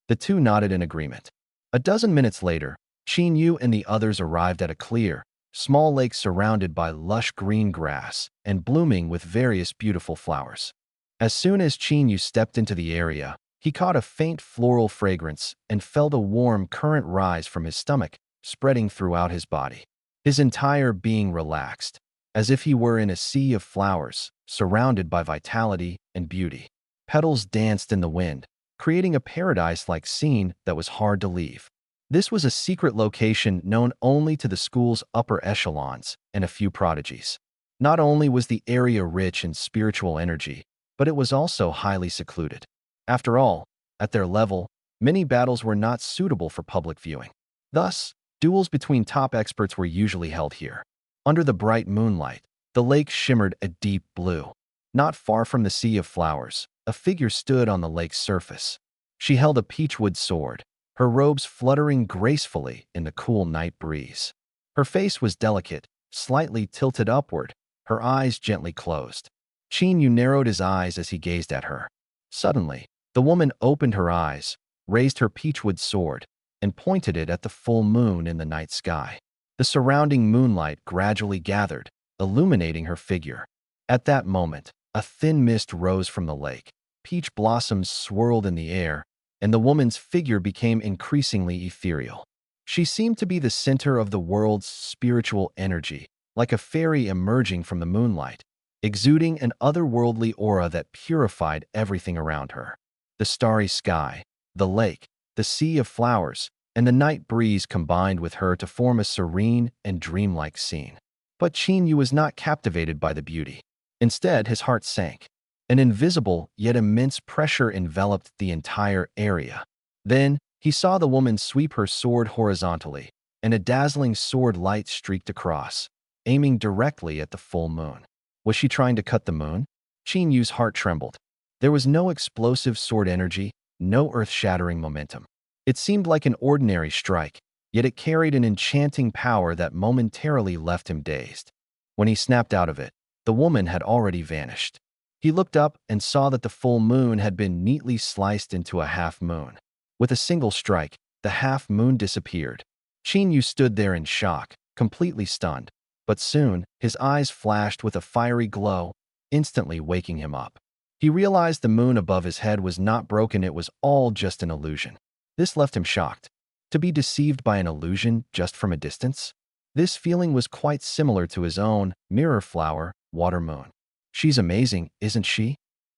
The two nodded in agreement. A dozen minutes later, Qin Yu and the others arrived at a clear, small lake surrounded by lush green grass and blooming with various beautiful flowers. As soon as Qin Yu stepped into the area, he caught a faint floral fragrance and felt a warm current rise from his stomach, spreading throughout his body. His entire being relaxed, as if he were in a sea of flowers, surrounded by vitality and beauty. Petals danced in the wind, creating a paradise-like scene that was hard to leave. This was a secret location known only to the school's upper echelons and a few prodigies. Not only was the area rich in spiritual energy, but it was also highly secluded. After all, at their level, many battles were not suitable for public viewing. Thus, duels between top experts were usually held here. Under the bright moonlight, the lake shimmered a deep blue. Not far from the sea of flowers, a figure stood on the lake's surface. She held a peachwood sword, her robes fluttering gracefully in the cool night breeze. Her face was delicate, slightly tilted upward, her eyes gently closed. Qin Yu narrowed his eyes as he gazed at her. Suddenly, the woman opened her eyes, raised her peachwood sword, and pointed it at the full moon in the night sky. The surrounding moonlight gradually gathered, illuminating her figure. At that moment, a thin mist rose from the lake. Peach blossoms swirled in the air, and the woman's figure became increasingly ethereal. She seemed to be the center of the world's spiritual energy, like a fairy emerging from the moonlight, exuding an otherworldly aura that purified everything around her. The starry sky, the lake, the sea of flowers, and the night breeze combined with her to form a serene and dreamlike scene. But Qin Yu was not captivated by the beauty. Instead, his heart sank. An invisible yet immense pressure enveloped the entire area. Then, he saw the woman sweep her sword horizontally, and a dazzling sword light streaked across, aiming directly at the full moon. Was she trying to cut the moon? Qin Yu's heart trembled. There was no explosive sword energy, no earth-shattering momentum. It seemed like an ordinary strike, yet it carried an enchanting power that momentarily left him dazed. When he snapped out of it, the woman had already vanished. He looked up and saw that the full moon had been neatly sliced into a half moon. With a single strike, the half moon disappeared. Qin Yu stood there in shock, completely stunned. But soon, his eyes flashed with a fiery glow, instantly waking him up. He realized the moon above his head was not broken, it was all just an illusion. This left him shocked. To be deceived by an illusion just from a distance? This feeling was quite similar to his own mirror flower, water moon. She's amazing, isn't she?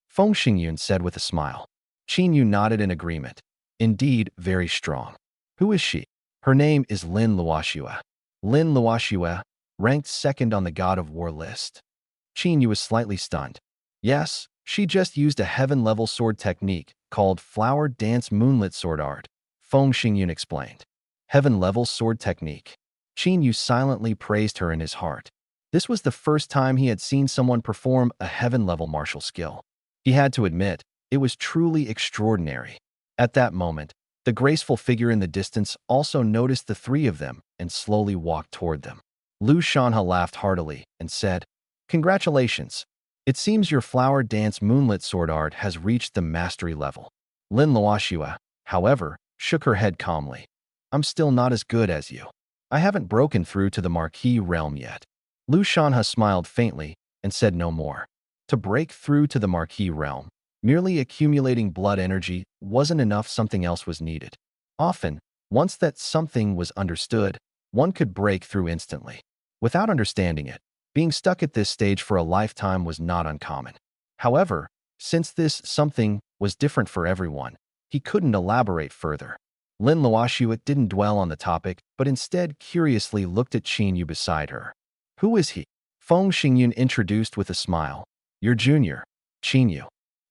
Feng Xingyun said with a smile. Qin Yu nodded in agreement. Indeed, very strong. Who is she? Her name is Lin Luoxue. Lin Luoxue, ranked second on the God of War list. Qin Yu was slightly stunned. Yes, she just used a heaven-level sword technique called Flower Dance Moonlit Sword Art, Feng Xingyun explained. Heaven-level sword technique. Qin Yu silently praised her in his heart. This was the first time he had seen someone perform a heaven-level martial skill. He had to admit, it was truly extraordinary. At that moment, the graceful figure in the distance also noticed the three of them and slowly walked toward them. Lu Shanha laughed heartily and said, Congratulations. It seems your flower dance moonlit sword art has reached the mastery level. Lin Luoxue, however, shook her head calmly. I'm still not as good as you. I haven't broken through to the Marquis realm yet. Lu Shanha smiled faintly and said no more. To break through to the Marquis realm, merely accumulating blood energy wasn't enough, something else was needed. Often, once that something was understood, one could break through instantly. Without understanding it, being stuck at this stage for a lifetime was not uncommon. However, since this something was different for everyone, he couldn't elaborate further. Lin Luoxue didn't dwell on the topic, but instead curiously looked at Qin Yu beside her. Who is he? Feng Xingyun introduced with a smile. Your junior, Qin Yu.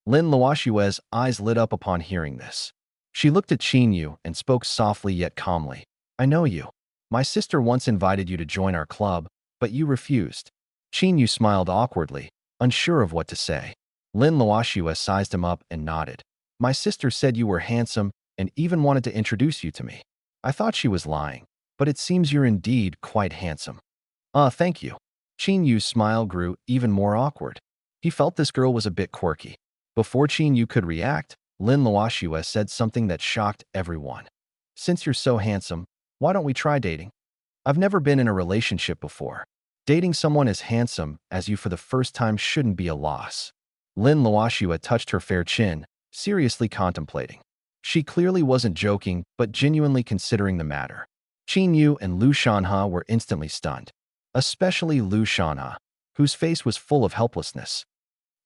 Lin Luoxue's eyes lit up upon hearing this. She looked at Qin Yu and spoke softly yet calmly. I know you. My sister once invited you to join our club, but you refused. Qin Yu smiled awkwardly, unsure of what to say. Lin Luoxue sized him up and nodded. My sister said you were handsome and even wanted to introduce you to me. I thought she was lying, but it seems you're indeed quite handsome. Thank you. Qin Yu's smile grew even more awkward. He felt this girl was a bit quirky. Before Qin Yu could react, Lin Luoxue said something that shocked everyone. Since you're so handsome, why don't we try dating? I've never been in a relationship before. Dating someone as handsome as you for the first time shouldn't be a loss. Lin Luoxue touched her fair chin, seriously contemplating. She clearly wasn't joking, but genuinely considering the matter. Qin Yu and Lu Shanha were instantly stunned. Especially Lu Shanha, whose face was full of helplessness.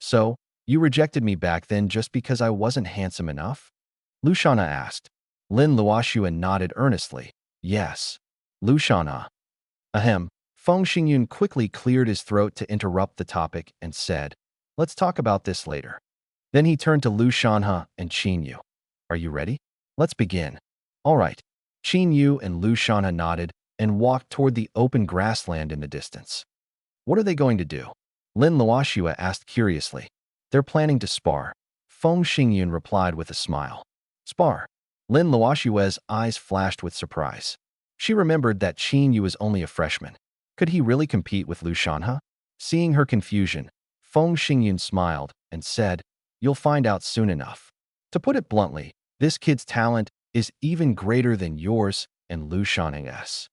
So, you rejected me back then just because I wasn't handsome enough? Lu Shanha asked. Lin Luoxue nodded earnestly. Yes. Lu Shanha. Ahem. Feng Xingyun quickly cleared his throat to interrupt the topic and said, Let's talk about this later. Then he turned to Lu Shanha and Qin Yu. Are you ready? Let's begin. All right. Qin Yu and Lu Shanha nodded and walked toward the open grassland in the distance. What are they going to do? Lin Luoxue asked curiously. They're planning to spar. Feng Xingyun replied with a smile. Spar. Lin Luoxue's eyes flashed with surprise. She remembered that Qin Yu was only a freshman. Could he really compete with Lu Shanha? Seeing her confusion, Feng Xingyun smiled and said, You'll find out soon enough. To put it bluntly, this kid's talent is even greater than yours and Lu Shanha's.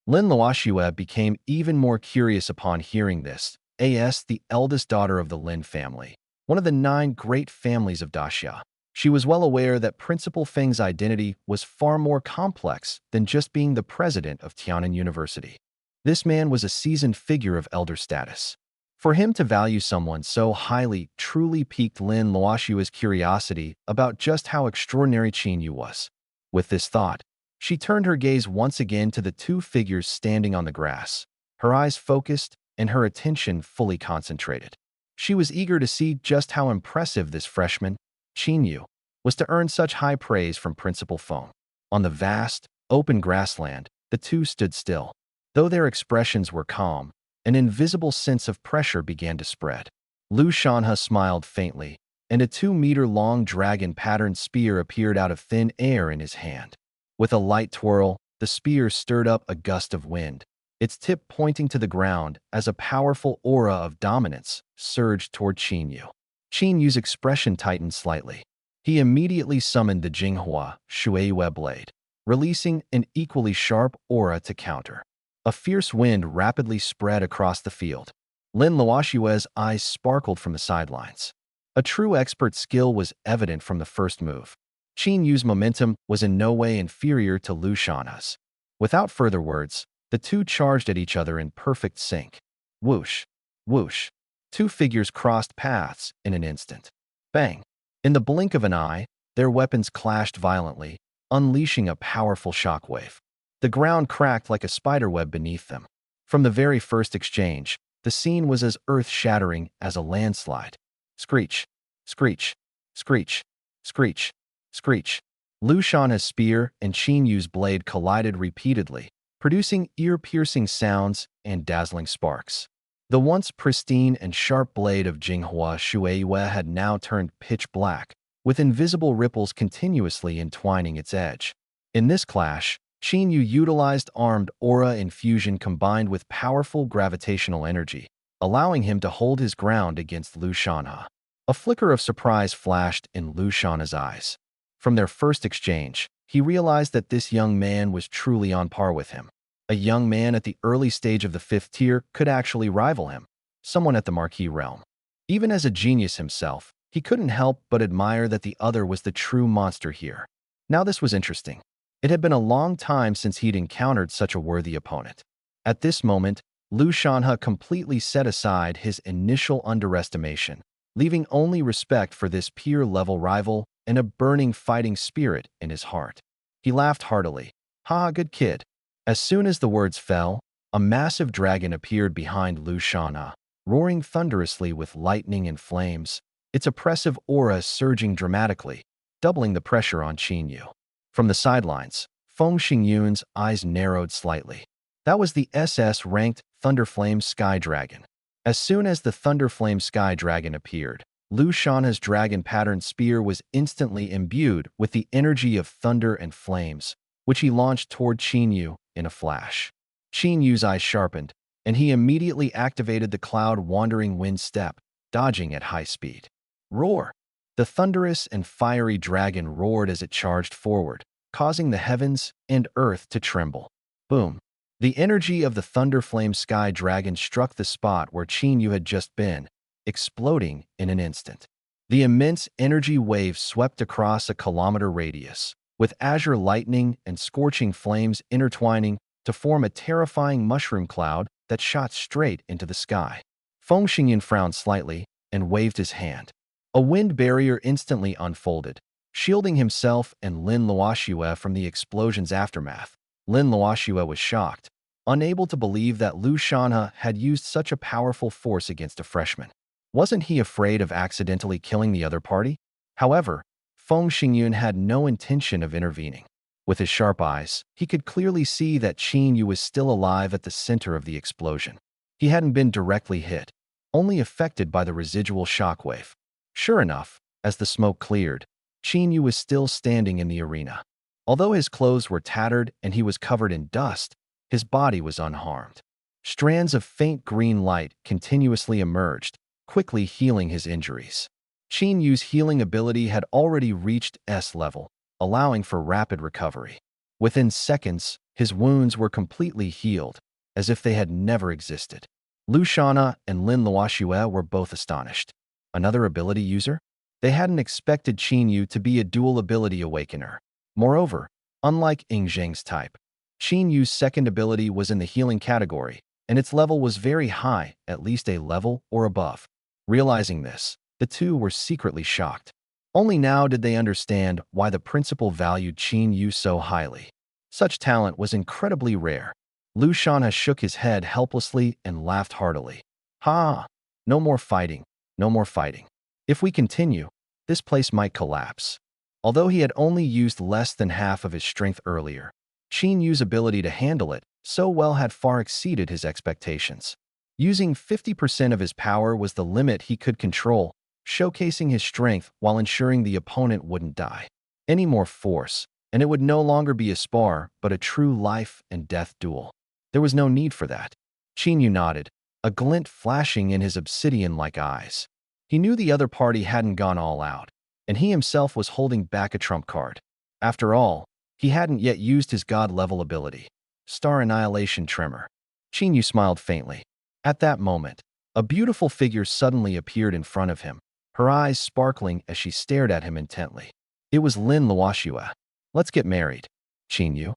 Lin Luoxue became even more curious upon hearing this. The eldest daughter of the Lin family, one of the 9 great families of Daxia. She was well aware that Principal Feng's identity was far more complex than just being the president of Tiannan University. This man was a seasoned figure of elder status. For him to value someone so highly truly piqued Lin Luoshua's curiosity about just how extraordinary Qin Yu was. With this thought, she turned her gaze once again to the two figures standing on the grass, her eyes focused and her attention fully concentrated. She was eager to see just how impressive this freshman, Qin Yu, was to earn such high praise from Principal Feng. On the vast, open grassland, the two stood still. Though their expressions were calm, an invisible sense of pressure began to spread. Lu Shanhe smiled faintly, and a 2-meter-long dragon-patterned spear appeared out of thin air in his hand. With a light twirl, the spear stirred up a gust of wind, its tip pointing to the ground as a powerful aura of dominance surged toward Qin Yu. Qin Yu's expression tightened slightly. He immediately summoned the Jinghua Shueyue blade, releasing an equally sharp aura to counter. A fierce wind rapidly spread across the field. Lin Luoshue's eyes sparkled from the sidelines. A true expert's skill was evident from the first move. Qin Yu's momentum was in no way inferior to Lu Shanhe's. Without further words, the two charged at each other in perfect sync. Whoosh, whoosh. Two figures crossed paths in an instant. Bang! In the blink of an eye, their weapons clashed violently, unleashing a powerful shockwave. The ground cracked like a spiderweb beneath them. From the very first exchange, the scene was as earth-shattering as a landslide. Screech, screech, screech, screech, screech. Lu Shanhe's spear and Qin Yu's blade collided repeatedly, producing ear-piercing sounds and dazzling sparks. The once pristine and sharp blade of Jinghua Shueyue had now turned pitch black, with invisible ripples continuously entwining its edge. In this clash, Qin Yu utilized armed aura infusion combined with powerful gravitational energy, allowing him to hold his ground against Lu Shanhe. A flicker of surprise flashed in Lu Shanhe's eyes. From their first exchange, he realized that this young man was truly on par with him. A young man at the early stage of the 5th tier could actually rival him, someone at the Marquis realm. Even as a genius himself, he couldn't help but admire that the other was the true monster here. Now this was interesting. It had been a long time since he'd encountered such a worthy opponent. At this moment, Lu Shanhe completely set aside his initial underestimation, leaving only respect for this peer-level rival and a burning fighting spirit in his heart. He laughed heartily. "Ha, good kid." As soon as the words fell, a massive dragon appeared behind Lu Shanhe, roaring thunderously with lightning and flames, its oppressive aura surging dramatically, doubling the pressure on Qin Yu. From the sidelines, Feng Xingyun's eyes narrowed slightly. That was the SS-ranked Thunderflame Sky Dragon. As soon as the Thunderflame Sky Dragon appeared, Lu Shanhe's dragon-patterned spear was instantly imbued with the energy of thunder and flames, which he launched toward Qin Yu in a flash. Qin Yu's eyes sharpened, and he immediately activated the cloud-wandering wind step, dodging at high speed. Roar! The thunderous and fiery dragon roared as it charged forward, causing the heavens and earth to tremble. Boom! The energy of the Thunderflame Sky Dragon struck the spot where Qin Yu had just been, exploding in an instant. The immense energy wave swept across a kilometer radius, with azure lightning and scorching flames intertwining to form a terrifying mushroom cloud that shot straight into the sky. Feng Xingyun frowned slightly and waved his hand. A wind barrier instantly unfolded, shielding himself and Lin Luoshue from the explosion's aftermath. Lin Luoshue was shocked, unable to believe that Lu Shanhe had used such a powerful force against a freshman. Wasn't he afraid of accidentally killing the other party? However, Feng Xingyun had no intention of intervening. With his sharp eyes, he could clearly see that Qin Yu was still alive at the center of the explosion. He hadn't been directly hit, only affected by the residual shockwave. Sure enough, as the smoke cleared, Qin Yu was still standing in the arena. Although his clothes were tattered and he was covered in dust, his body was unharmed. Strands of faint green light continuously emerged, quickly healing his injuries. Qin Yu's healing ability had already reached S-level, allowing for rapid recovery. Within seconds, his wounds were completely healed, as if they had never existed. Lu Shanhe and Lin Luoshue were both astonished. Another ability user? They hadn't expected Qin Yu to be a dual ability awakener. Moreover, unlike Ing Zheng's type, Qin Yu's second ability was in the healing category, and its level was very high, at least a level or above. Realizing this, the two were secretly shocked. Only now did they understand why the principal valued Qin Yu so highly. Such talent was incredibly rare. Lu Shanha shook his head helplessly and laughed heartily. Ha! No more fighting, no more fighting. If we continue, this place might collapse. Although he had only used less than half of his strength earlier, Qin Yu's ability to handle it so well had far exceeded his expectations. Using 50% of his power was the limit he could control, showcasing his strength while ensuring the opponent wouldn't die. Any more force, and it would no longer be a spar, but a true life and death duel. There was no need for that. Qin Yu nodded, a glint flashing in his obsidian-like eyes. He knew the other party hadn't gone all out, and he himself was holding back a trump card. After all, he hadn't yet used his god-level ability, Star Annihilation Tremor. Qin Yu smiled faintly. At that moment, a beautiful figure suddenly appeared in front of him, her eyes sparkling as she stared at him intently. It was Lin Luoxue. Let's get married, Qin Yu.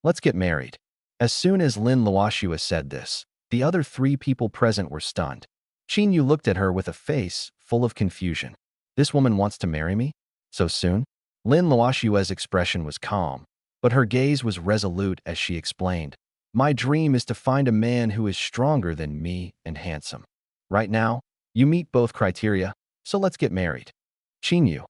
Let's get married. As soon as Lin Luoxue said this, the other three people present were stunned. Qin Yu looked at her with a face full of confusion. This woman wants to marry me? So soon? Lin Luoxue's expression was calm, but her gaze was resolute as she explained. My dream is to find a man who is stronger than me and handsome. Right now, you meet both criteria, so let's get married. Qin Yu.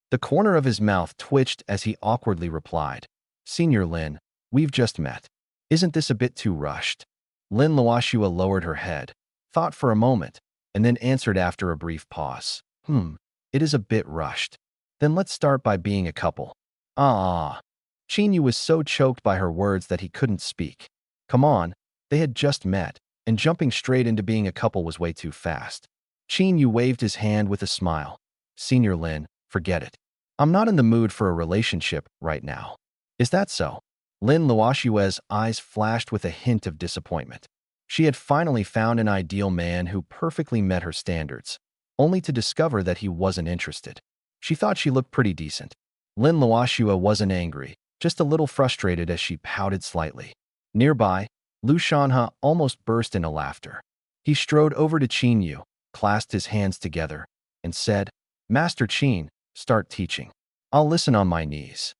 The corner of his mouth twitched as he awkwardly replied. Senior Lin, we've just met. Isn't this a bit too rushed? Lin Luoxue lowered her head, thought for a moment, and then answered after a brief pause. It is a bit rushed. Then let's start by being a couple. Qin Yu was so choked by her words that he couldn't speak. Come on, they had just met, and jumping straight into being a couple was way too fast. Qin Yu waved his hand with a smile. Senior Lin, forget it. I'm not in the mood for a relationship right now. Is that so? Lin Luoxue's eyes flashed with a hint of disappointment. She had finally found an ideal man who perfectly met her standards, only to discover that he wasn't interested. She thought she looked pretty decent. Lin Luoxue wasn't angry, just a little frustrated as she pouted slightly. Nearby, Lu Shanha almost burst into laughter. He strode over to Qin Yu, clasped his hands together, and said, Master Qin, start teaching. I'll listen on my knees.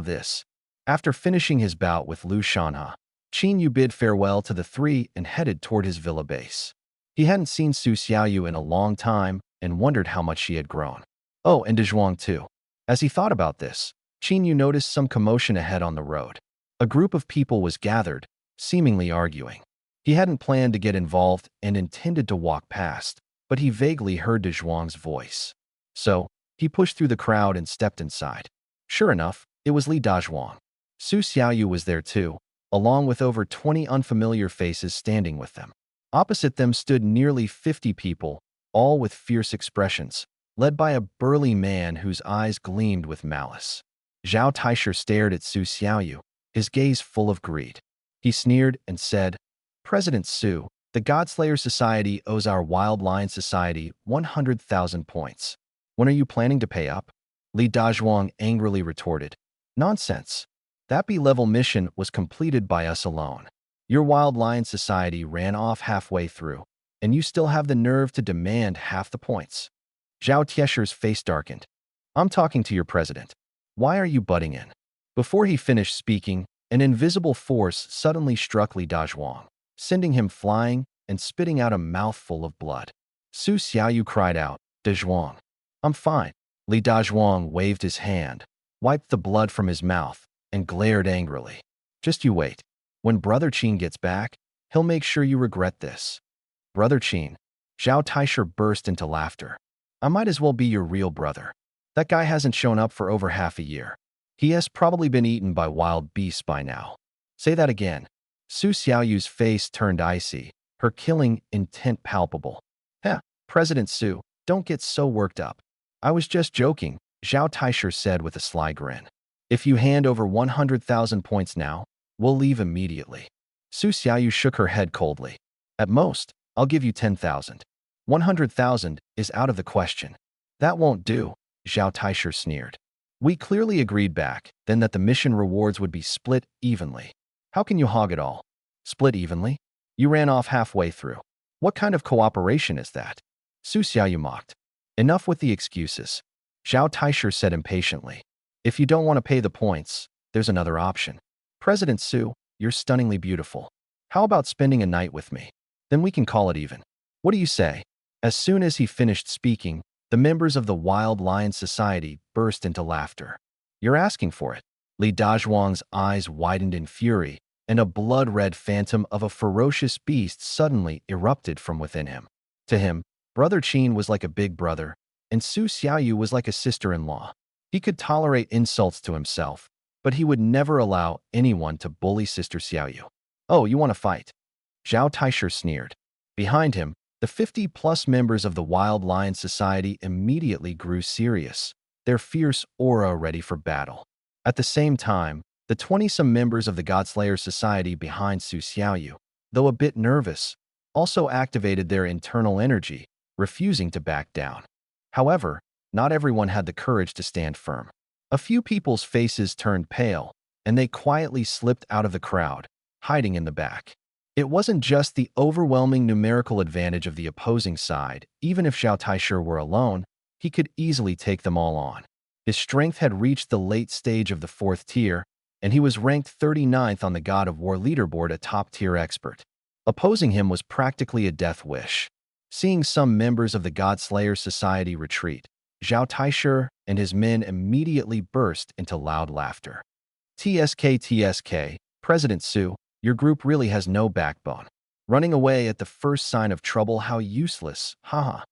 This. After finishing his bout with Lu Shanha, Qin Yu bid farewell to the three and headed toward his villa base. He hadn't seen Su Xiaoyu in a long time and wondered how much she had grown. Oh, and Dezhuang too. As he thought about this, Qin Yu noticed some commotion ahead on the road. A group of people was gathered, seemingly arguing. He hadn't planned to get involved and intended to walk past, but he vaguely heard Dezhuang's voice. So, he pushed through the crowd and stepped inside. Sure enough, it was Li Dazhuang. Su Xiaoyu was there too, along with over 20 unfamiliar faces standing with them. Opposite them stood nearly 50 people, all with fierce expressions, led by a burly man whose eyes gleamed with malice. Zhao Taisher stared at Su Xiaoyu, his gaze full of greed. He sneered and said, President Su, the Godslayer Society owes our Wild Lion Society 100,000 points. When are you planning to pay up? Li Dazhuang angrily retorted. Nonsense. That B-level mission was completed by us alone. Your Wild Lion Society ran off halfway through, and you still have the nerve to demand half the points. Zhao Tiesher's face darkened. I'm talking to your president. Why are you butting in? Before he finished speaking, an invisible force suddenly struck Li Dazhuang, sending him flying and spitting out a mouthful of blood. Su Xiaoyu cried out, Dezhuang. I'm fine. Li Dazhuang waved his hand, wiped the blood from his mouth, and glared angrily. Just you wait. When Brother Qin gets back, he'll make sure you regret this. Brother Qin. Zhao Taisher burst into laughter. I might as well be your real brother. That guy hasn't shown up for over half a year. He has probably been eaten by wild beasts by now. Say that again. Su Xiaoyu's face turned icy, her killing intent palpable. President Su, don't get so worked up. I was just joking, Zhao Taisher said with a sly grin. If you hand over 100,000 points now, we'll leave immediately. Su Xiaoyu shook her head coldly. At most, I'll give you 10,000. 100,000 is out of the question. That won't do, Zhao Taisher sneered. We clearly agreed back then that the mission rewards would be split evenly. How can you hog it all? Split evenly? You ran off halfway through. What kind of cooperation is that? Su Xiaoyu mocked. Enough with the excuses. Zhao Taisher said impatiently. If you don't want to pay the points, there's another option. President Su, you're stunningly beautiful. How about spending a night with me? Then we can call it even. What do you say? As soon as he finished speaking, the members of the Wild Lion Society burst into laughter. You're asking for it. Li Dazhuang's eyes widened in fury, and a blood-red phantom of a ferocious beast suddenly erupted from within him. To him, Brother Qin was like a big brother, and Su Xiaoyu was like a sister-in-law. He could tolerate insults to himself, but he would never allow anyone to bully Sister Xiaoyu. Oh, you want to fight? Zhao Taisher sneered. Behind him, the 50-plus members of the Wild Lion Society immediately grew serious, their fierce aura ready for battle. At the same time, the 20-some members of the Godslayer Society behind Su Xiaoyu, though a bit nervous, also activated their internal energy, refusing to back down. However, not everyone had the courage to stand firm. A few people's faces turned pale, and they quietly slipped out of the crowd, hiding in the back. It wasn't just the overwhelming numerical advantage of the opposing side. Even if Zhao Taisher were alone, he could easily take them all on. His strength had reached the late stage of the 4th tier, and he was ranked 39th on the God of War leaderboard, a top-tier expert. Opposing him was practically a death wish. Seeing some members of the Godslayer Society retreat, Zhao Taisher and his men immediately burst into loud laughter. TSK, President Su, your group really has no backbone. Running away at the first sign of trouble, how useless, haha.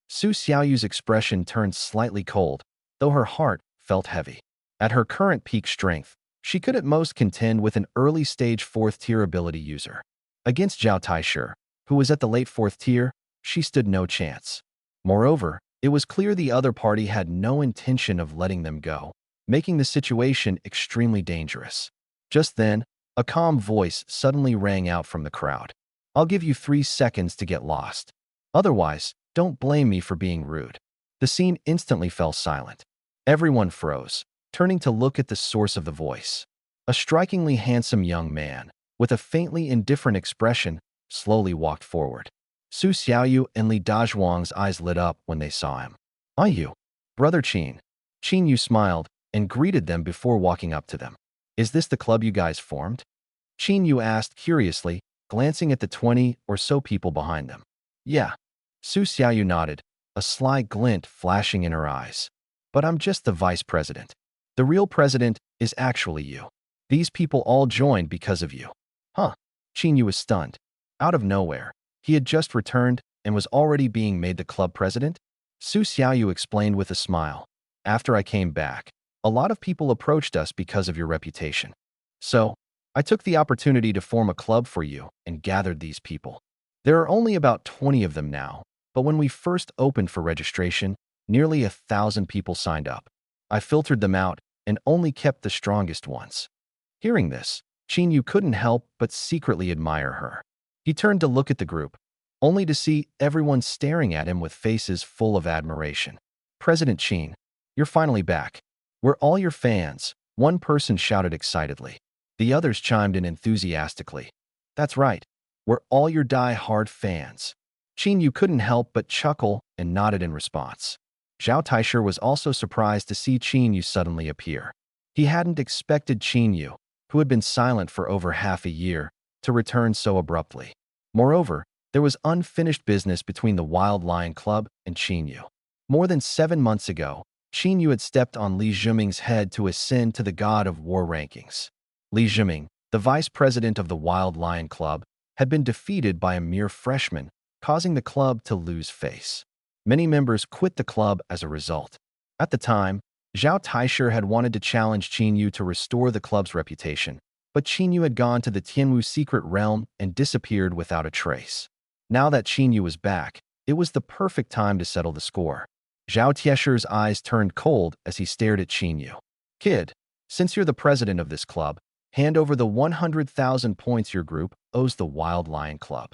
Su Xiaoyu's expression turned slightly cold, though her heart felt heavy. At her current peak strength, she could at most contend with an early-stage 4th tier ability user. Against Zhao Taisher, who was at the late 4th tier, she stood no chance. Moreover, it was clear the other party had no intention of letting them go, making the situation extremely dangerous. Just then, a calm voice suddenly rang out from the crowd. I'll give you 3 seconds to get lost. Otherwise, don't blame me for being rude. The scene instantly fell silent. Everyone froze, turning to look at the source of the voice. A strikingly handsome young man, with a faintly indifferent expression, slowly walked forward. Su Xiaoyu and Li Dazhuang's eyes lit up when they saw him. Are you? Brother Qin. Qin Yu smiled and greeted them before walking up to them. Is this the club you guys formed? Qin Yu asked curiously, glancing at the 20 or so people behind them. Yeah. Su Xiaoyu nodded, a sly glint flashing in her eyes. But I'm just the vice president. The real president is actually you. These people all joined because of you. Huh. Qin Yu was stunned. Out of nowhere, he had just returned and was already being made the club president? Su Xiaoyu explained with a smile. After I came back, a lot of people approached us because of your reputation. So, I took the opportunity to form a club for you and gathered these people. There are only about 20 of them now, but when we first opened for registration, nearly 1,000 people signed up. I filtered them out and only kept the strongest ones. Hearing this, Qin Yu couldn't help but secretly admire her. He turned to look at the group, only to see everyone staring at him with faces full of admiration. President Qin, you're finally back. We're all your fans, one person shouted excitedly. The others chimed in enthusiastically. That's right. We're all your die-hard fans. Qin Yu couldn't help but chuckle and nodded in response. Zhao Taisher was also surprised to see Qin Yu suddenly appear. He hadn't expected Qin Yu, who had been silent for over half a year, to return so abruptly. Moreover, there was unfinished business between the Wild Lion Club and Qin Yu. More than 7 months ago, Qin Yu had stepped on Li Zhiming's head to ascend to the God of War rankings. Li Zhiming, the vice president of the Wild Lion Club, had been defeated by a mere freshman, causing the club to lose face. Many members quit the club as a result. At the time, Zhao Taisher had wanted to challenge Qin Yu to restore the club's reputation, but Qin Yu had gone to the Tianwu secret realm and disappeared without a trace. Now that Qin Yu was back, it was the perfect time to settle the score. Zhao Taisher's eyes turned cold as he stared at Qin Yu. Kid, since you're the president of this club, hand over the 100,000 points your group owes the Wild Lion Club.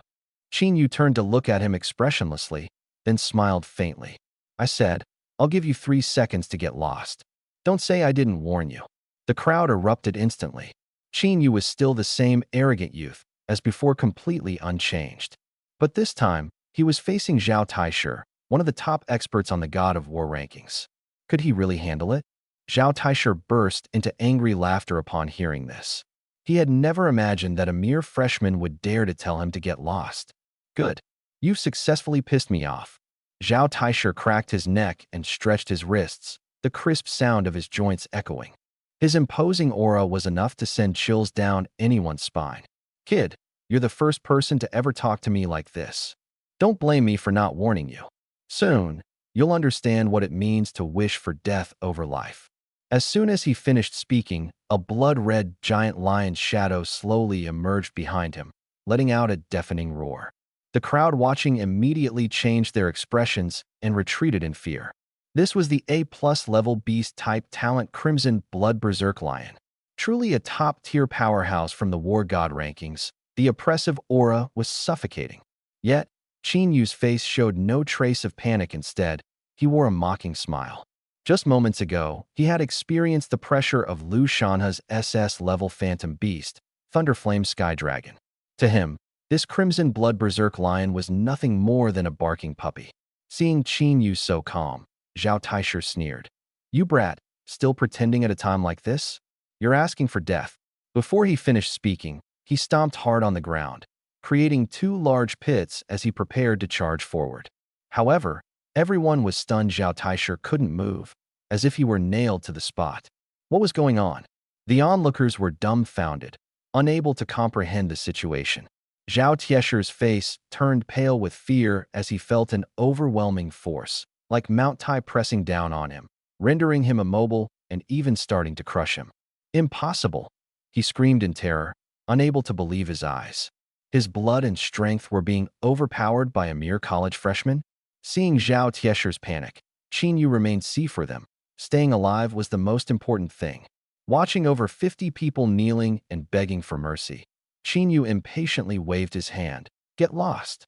Qin Yu turned to look at him expressionlessly, then smiled faintly. I said, I'll give you 3 seconds to get lost. Don't say I didn't warn you." The crowd erupted instantly. Qin Yu was still the same arrogant youth as before, completely unchanged. But this time, he was facing Zhao Taisher, one of the top experts on the God of War rankings. Could he really handle it? Zhao Taisher burst into angry laughter upon hearing this. He had never imagined that a mere freshman would dare to tell him to get lost. "Good. You've successfully pissed me off." Zhao Taisher cracked his neck and stretched his wrists, the crisp sound of his joints echoing. His imposing aura was enough to send chills down anyone's spine. "Kid, you're the first person to ever talk to me like this. Don't blame me for not warning you. Soon, you'll understand what it means to wish for death over life." As soon as he finished speaking, a blood-red giant lion's shadow slowly emerged behind him, letting out a deafening roar. The crowd watching immediately changed their expressions and retreated in fear. This was the A+ level beast-type talent Crimson Blood Berserk Lion. Truly a top-tier powerhouse from the War God rankings, the oppressive aura was suffocating. Yet, Qin Yu's face showed no trace of panic. Instead, he wore a mocking smile. Just moments ago, he had experienced the pressure of Liu Shanhe's SS-level Phantom Beast, Thunderflame Sky Dragon. To him, this Crimson Blood Berserk Lion was nothing more than a barking puppy. Seeing Qin Yu so calm, Zhao Taisher sneered. "You brat, still pretending at a time like this? You're asking for death." Before he finished speaking, he stomped hard on the ground, creating 2 large pits as he prepared to charge forward. However, everyone was stunned. Zhao Taisher couldn't move, as if he were nailed to the spot. What was going on? The onlookers were dumbfounded, unable to comprehend the situation. Zhao Taisher's face turned pale with fear as he felt an overwhelming force, like Mount Tai pressing down on him, rendering him immobile and even starting to crush him. "Impossible!" he screamed in terror, unable to believe his eyes. His blood and strength were being overpowered by a mere college freshman? Seeing Zhao Taisher's panic, Qin Yu remained safe for them. Staying alive was the most important thing. Watching over 50 people kneeling and begging for mercy, Qin Yu impatiently waved his hand. "Get lost."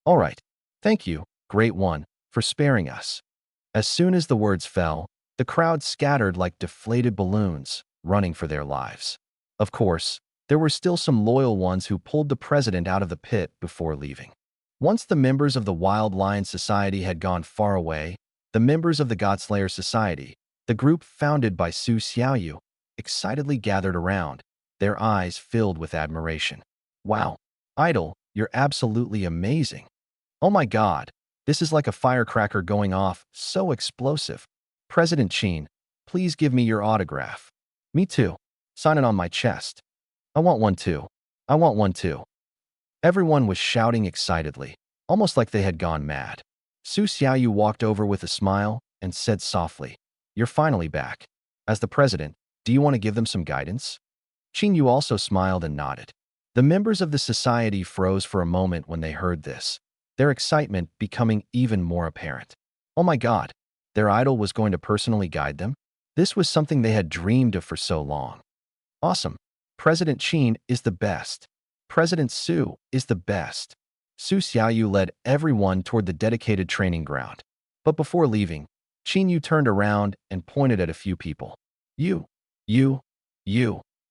"All right. Thank you, Great One, for sparing us." As soon as the words fell, the crowd scattered like deflated balloons, running for their lives. Of course, there were still some loyal ones who pulled the president out of the pit before leaving. Once the members of the Wild Lion Society had gone far away, the members of the Godslayer Society, the group founded by Su Xiaoyu, excitedly gathered around, their eyes filled with admiration. "Wow, Idol, you're absolutely amazing. Oh my God, this is like a firecracker going off, so explosive. President Qin, please give me your autograph." "Me too. Sign it on my chest." "I want one too. I want one too." Everyone was shouting excitedly, almost like they had gone mad. Su Xiaoyu walked over with a smile and said softly, "You're finally back. As the president, do you want to give them some guidance?" Qin Yu also smiled and nodded. The members of the society froze for a moment when they heard this, their excitement becoming even more apparent. Oh my God, their idol was going to personally guide them? This was something they had dreamed of for so long. Awesome. President Qin is the best. President Su is the best. Su Xiaoyu led everyone toward the dedicated training ground. But before leaving, Qin Yu turned around and pointed at a few people. You, you,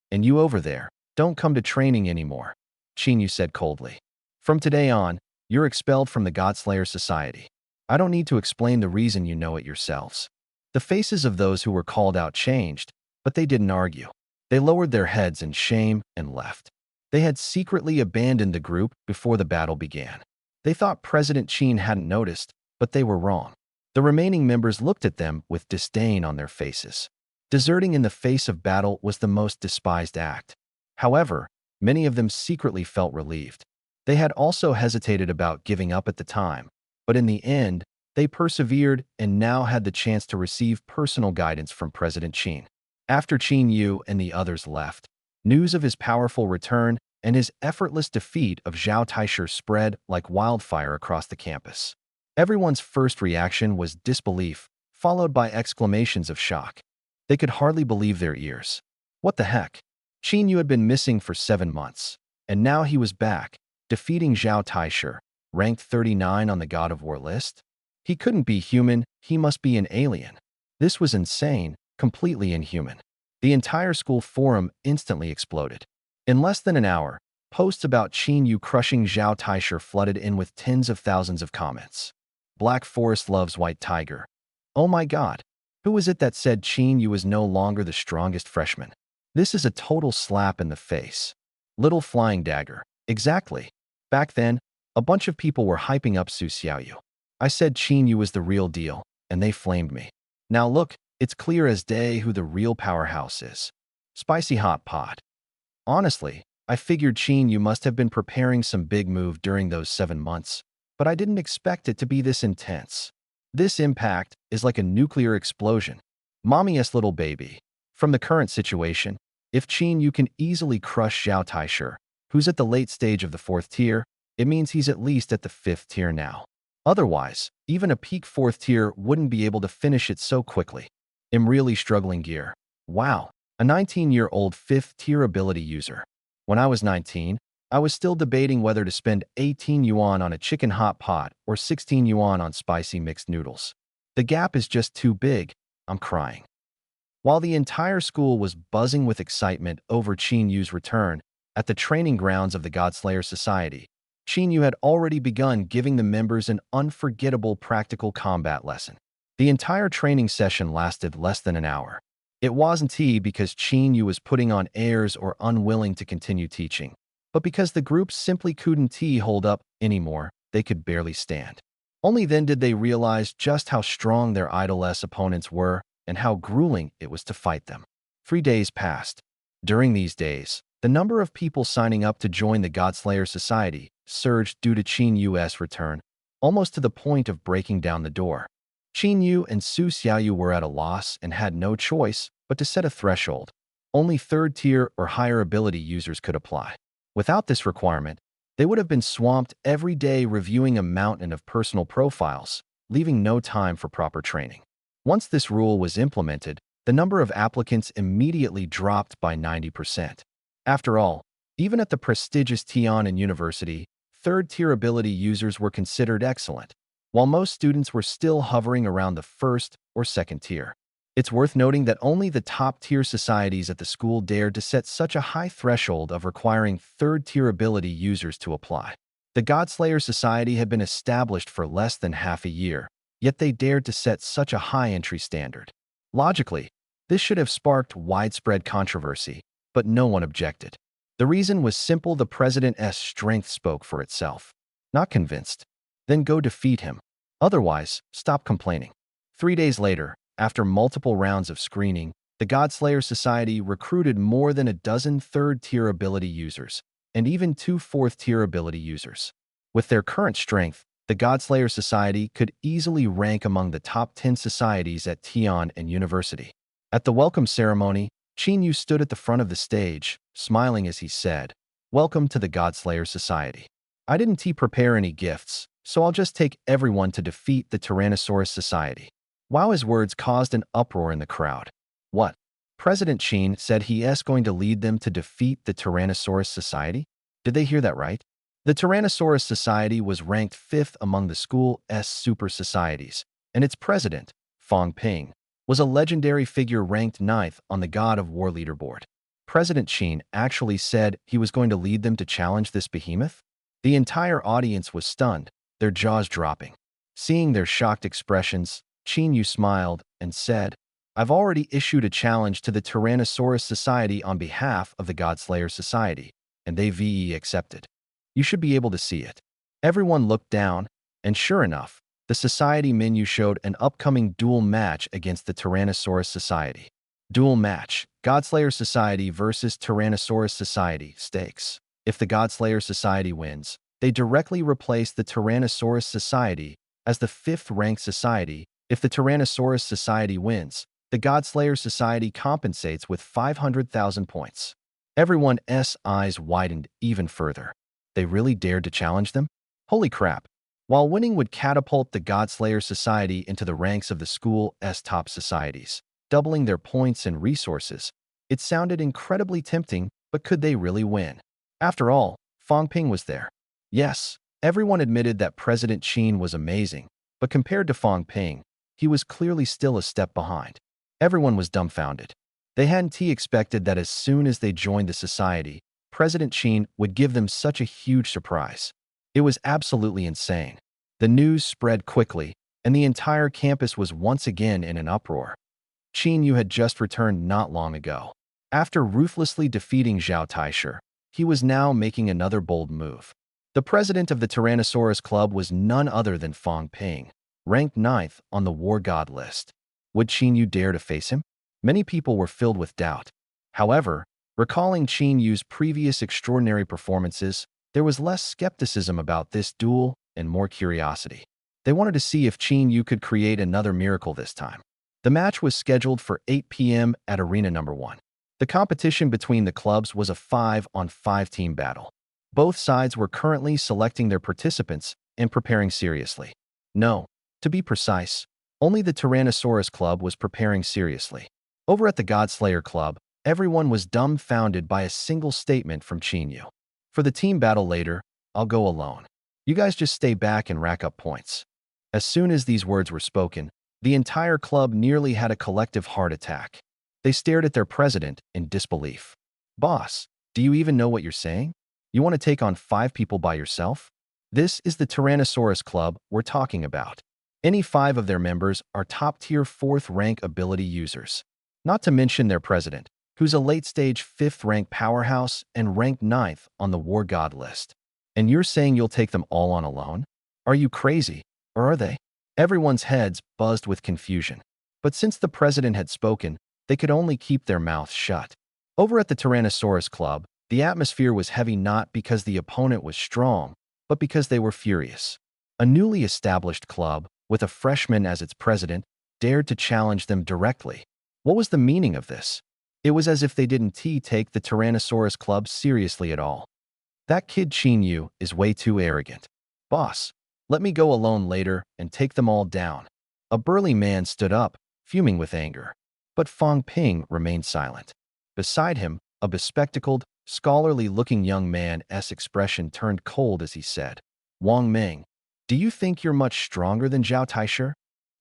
and you over there, don't come to training anymore," Qin Yu said coldly. "From today on, you're expelled from the Godslayer Society. I don't need to explain the reason, you know it yourselves." The faces of those who were called out changed, but they didn't argue. They lowered their heads in shame and left. They had secretly abandoned the group before the battle began. They thought President Qin hadn't noticed, but they were wrong. The remaining members looked at them with disdain on their faces. Deserting in the face of battle was the most despised act. However, many of them secretly felt relieved. They had also hesitated about giving up at the time, but in the end, they persevered and now had the chance to receive personal guidance from President Qin. After Qin Yu and the others left, news of his powerful return and his effortless defeat of Zhao Taisher spread like wildfire across the campus. Everyone's first reaction was disbelief, followed by exclamations of shock. They could hardly believe their ears. What the heck? Qin Yu had been missing for 7 months, and now he was back, defeating Zhao Taisher, ranked 39 on the God of War list. He couldn't be human, he must be an alien. This was insane, completely inhuman. The entire school forum instantly exploded. In less than an hour, posts about Qin Yu crushing Zhao Taisher flooded in with tens of thousands of comments. Black Forest loves White Tiger. Oh my god. Who was it that said Qin Yu is no longer the strongest freshman? This is a total slap in the face. Little flying dagger. Exactly. Back then, a bunch of people were hyping up Su Xiaoyu. I said Qin Yu was the real deal, and they flamed me. Now look, it's clear as day who the real powerhouse is. Spicy hot pot. Honestly, I figured Qin Yu must have been preparing some big move during those 7 months, but I didn't expect it to be this intense. This impact is like a nuclear explosion. Mommy's little baby. From the current situation, if Qin Yu can easily crush Zhao Taisher, who's at the late stage of the 4th tier, it means he's at least at the 5th tier now. Otherwise, even a peak 4th tier wouldn't be able to finish it so quickly. I'm really struggling gear. Wow, a 19-year-old 5th tier ability user. When I was 19, I was still debating whether to spend 18 yuan on a chicken hot pot or 16 yuan on spicy mixed noodles. The gap is just too big. I'm crying. While the entire school was buzzing with excitement over Qin Yu's return, at the training grounds of the Godslayer Society, Qin Yu had already begun giving the members an unforgettable practical combat lesson. The entire training session lasted less than an hour. It wasn't because Qin Yu was putting on airs or unwilling to continue teaching, but because the group simply couldn't hold up anymore. They could barely stand. Only then did they realize just how strong their idoless opponents were and how grueling it was to fight them. 3 days passed. During these days, the number of people signing up to join the Godslayer Society surged due to Qin Yu's return, almost to the point of breaking down the door. Qin Yu and Su Xiaoyu were at a loss and had no choice but to set a threshold. Only 3rd tier or higher ability users could apply. Without this requirement, they would have been swamped every day reviewing a mountain of personal profiles, leaving no time for proper training. Once this rule was implemented, the number of applicants immediately dropped by 90%. After all, even at the prestigious Tian'an University, 3rd tier ability users were considered excellent, while most students were still hovering around the 1st or 2nd tier. It's worth noting that only the top-tier societies at the school dared to set such a high threshold of requiring 3rd tier ability users to apply. The Godslayer Society had been established for less than half a year, yet they dared to set such a high entry standard. Logically, this should have sparked widespread controversy, but no one objected. The reason was simple: the president's strength spoke for itself. Not convinced? Then go defeat him. Otherwise, stop complaining. 3 days later, after multiple rounds of screening, the Godslayer Society recruited more than a dozen 3rd tier ability users, and even 2 4th tier ability users. With their current strength, the Godslayer Society could easily rank among the top 10 societies at Tian'an University. At the welcome ceremony, Qin Yu stood at the front of the stage, smiling as he said, "Welcome to the Godslayer Society. I didn't prepare any gifts, so I'll just take everyone to defeat the Tyrannosaurus Society." Wow, his words caused an uproar in the crowd. What? President Qin said he's going to lead them to defeat the Tyrannosaurus Society? Did they hear that right? The Tyrannosaurus Society was ranked 5th among the school's super societies, and its president, Fang Ping, was a legendary figure ranked 9th on the God of War leaderboard. President Qin actually said he was going to lead them to challenge this behemoth? The entire audience was stunned, their jaws dropping. Seeing their shocked expressions, Qin Yu smiled and said, "I've already issued a challenge to the Tyrannosaurus Society on behalf of the Godslayer Society, and they've accepted. You should be able to see it." Everyone looked down, and sure enough, the society menu showed an upcoming duel match against the Tyrannosaurus Society. Duel match: Godslayer Society versus Tyrannosaurus Society. Stakes: if the Godslayer Society wins, they directly replace the Tyrannosaurus Society as the 5th-ranked society. If the Tyrannosaurus Society wins, the Godslayer Society compensates with 500,000 points. Everyone's eyes widened even further. They really dared to challenge them? Holy crap! While winning would catapult the Godslayer Society into the ranks of the school's top societies, doubling their points and resources, it sounded incredibly tempting, but could they really win? After all, Fang Ping was there. Yes, everyone admitted that President Qin was amazing, But compared to Fong Ping, he was clearly still a step behind. Everyone was dumbfounded. They hadn't expected that as soon as they joined the society, President Qin would give them such a huge surprise. It was absolutely insane. The news spread quickly, and the entire campus was once again in an uproar. Qin Yu had just returned not long ago. After ruthlessly defeating Zhao Taisher, he was now making another bold move. The president of the Tyrannosaurus Club was none other than Fong Ping, ranked 9th on the war god list. Would Qin Yu dare to face him? Many people were filled with doubt. However, recalling Qin Yu's previous extraordinary performances, there was less skepticism about this duel and more curiosity. They wanted to see if Qin Yu could create another miracle this time. The match was scheduled for 8 p.m. at Arena Number 1. The competition between the clubs was a 5-on-5 team battle. Both sides were currently selecting their participants and preparing seriously. No, to be precise, only the Tyrannosaurus Club was preparing seriously. Over at the Godslayer Club, everyone was dumbfounded by a single statement from Qin Yu. For the team battle later, I'll go alone. You guys just stay back and rack up points. As soon as these words were spoken, the entire club nearly had a collective heart attack. They stared at their president in disbelief. Boss, do you even know what you're saying? You want to take on 5 people by yourself? This is the Tyrannosaurus Club we're talking about. Any 5 of their members are top-tier 4th-rank ability users. Not to mention their president, who's a late-stage 5th-rank powerhouse and ranked 9th on the war god list. And you're saying you'll take them all on alone? Are you crazy, or are they? Everyone's heads buzzed with confusion. But since the president had spoken, they could only keep their mouths shut. Over at the Tyrannosaurus Club, the atmosphere was heavy not because the opponent was strong, but because they were furious. A newly established club, with a freshman as its president, dared to challenge them directly. What was the meaning of this? It was as if they didn't take the Tyrannosaurus Club seriously at all. That kid Qin Yu is way too arrogant. Boss, let me go alone later and take them all down. A burly man stood up, fuming with anger. But Fong Ping remained silent. Beside him, a bespectacled, scholarly-looking young man's expression turned cold as he said, Wang Ming, do you think you're much stronger than Zhao Taisher?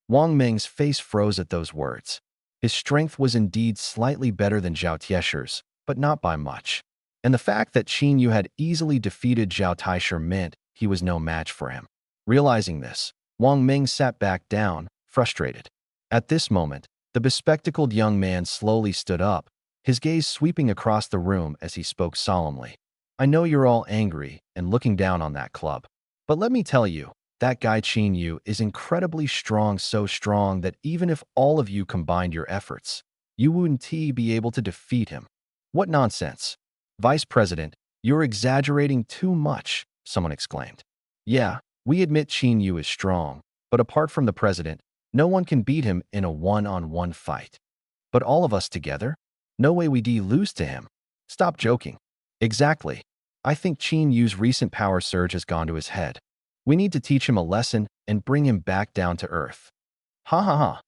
Wang Ming's face froze at those words. His strength was indeed slightly better than Zhao Taisher's, but not by much. And the fact that Qin Yu had easily defeated Zhao Taisher meant he was no match for him. Realizing this, Wang Ming sat back down, frustrated. At this moment, the bespectacled young man slowly stood up, his gaze sweeping across the room as he spoke solemnly. I know you're all angry and looking down on that club. But let me tell you, that guy Qin Yu is incredibly strong, so strong that even if all of you combined your efforts, you wouldn't be able to defeat him. What nonsense. Vice President, you're exaggerating too much, someone exclaimed. Yeah, we admit Qin Yu is strong, but apart from the president, no one can beat him in a one-on-one fight. But all of us together? No way we'd lose to him. Stop joking. Exactly. I think Qin Yu's recent power surge has gone to his head. We need to teach him a lesson and bring him back down to earth. Ha ha ha.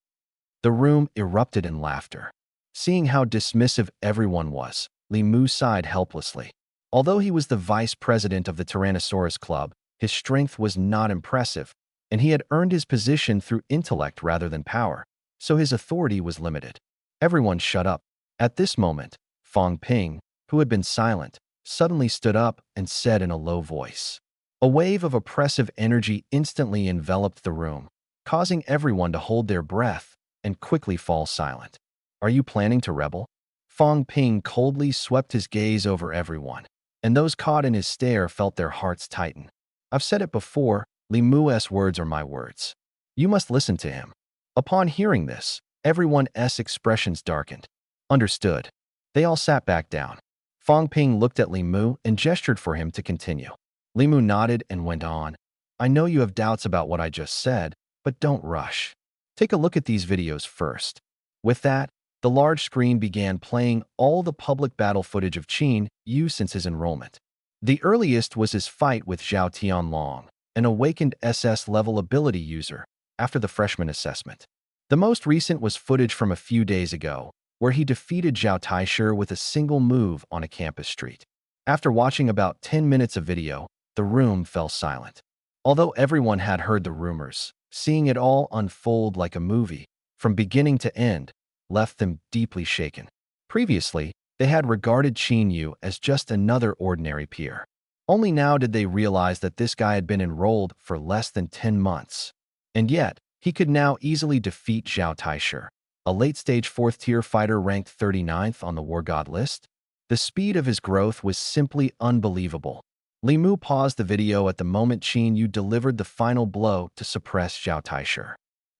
The room erupted in laughter. Seeing how dismissive everyone was, Li Mu sighed helplessly. Although he was the vice president of the Tyrannosaurus Club, his strength was not impressive, and he had earned his position through intellect rather than power, so his authority was limited. Everyone shut up. At this moment, Fong Ping, who had been silent, suddenly stood up and said in a low voice. A wave of oppressive energy instantly enveloped the room, causing everyone to hold their breath and quickly fall silent. Are you planning to rebel? Fong Ping coldly swept his gaze over everyone, and those caught in his stare felt their hearts tighten. I've said it before, Li Mu's words are my words. You must listen to him. Upon hearing this, everyone's expressions darkened. Understood. They all sat back down. Fong Ping looked at Li Mu and gestured for him to continue. Li Mu nodded and went on. I know you have doubts about what I just said, but don't rush. Take a look at these videos first. With that, the large screen began playing all the public battle footage of Qin Yu since his enrollment. The earliest was his fight with Zhao Tianlong, an awakened SS-level ability user, after the freshman assessment. The most recent was footage from a few days ago, where he defeated Zhao Taisher with a single move on a campus street. After watching about 10 minutes of video, the room fell silent. Although everyone had heard the rumors, Seeing it all unfold like a movie, from beginning to end, left them deeply shaken. Previously, they had regarded Qin Yu as just another ordinary peer. Only now did they realize that this guy had been enrolled for less than 10 months. And yet, he could now easily defeat Zhao Taisher, a late-stage 4th-tier fighter ranked 39th on the War God list. The speed of his growth was simply unbelievable. Li Mu paused the video at the moment Qin Yu delivered the final blow to suppress Zhao Taisher.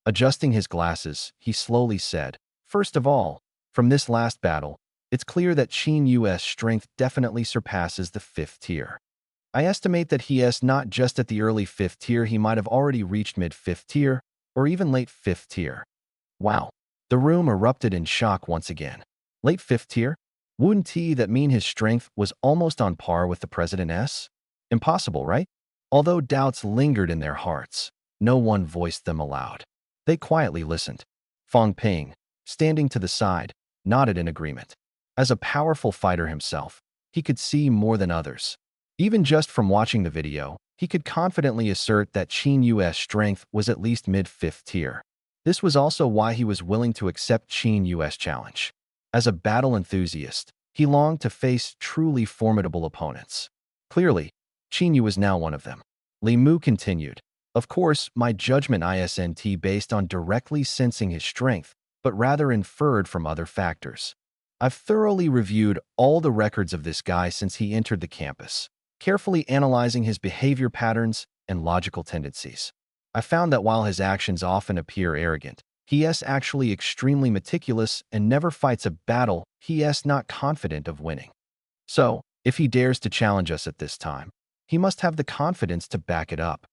Adjusting his glasses, he slowly said, "First of all, from this last battle, it's clear that Qin Yu's strength definitely surpasses the 5th tier. I estimate that he is not just at the early 5th tier, he might have already reached mid-5th tier, or even late 5th tier." Wow. The room erupted in shock once again. Late 5th tier? Wouldn't that mean his strength was almost on par with the President's? Impossible, right? Although doubts lingered in their hearts, no one voiced them aloud. They quietly listened. Fang Ping, standing to the side, nodded in agreement. As a powerful fighter himself, he could see more than others. Even just from watching the video, he could confidently assert that Qin Yu's strength was at least mid-5th tier. This was also why he was willing to accept Qin Yu's challenge. As a battle enthusiast, he longed to face truly formidable opponents. Clearly, Qin Yu was now one of them. Li Mu continued, "Of course, my judgment isn't based on directly sensing his strength, but rather inferred from other factors. I've thoroughly reviewed all the records of this guy since he entered the campus, carefully analyzing his behavior patterns and logical tendencies. I found that while his actions often appear arrogant, he is actually extremely meticulous and never fights a battle he is not confident of winning. So, if he dares to challenge us at this time, he must have the confidence to back it up.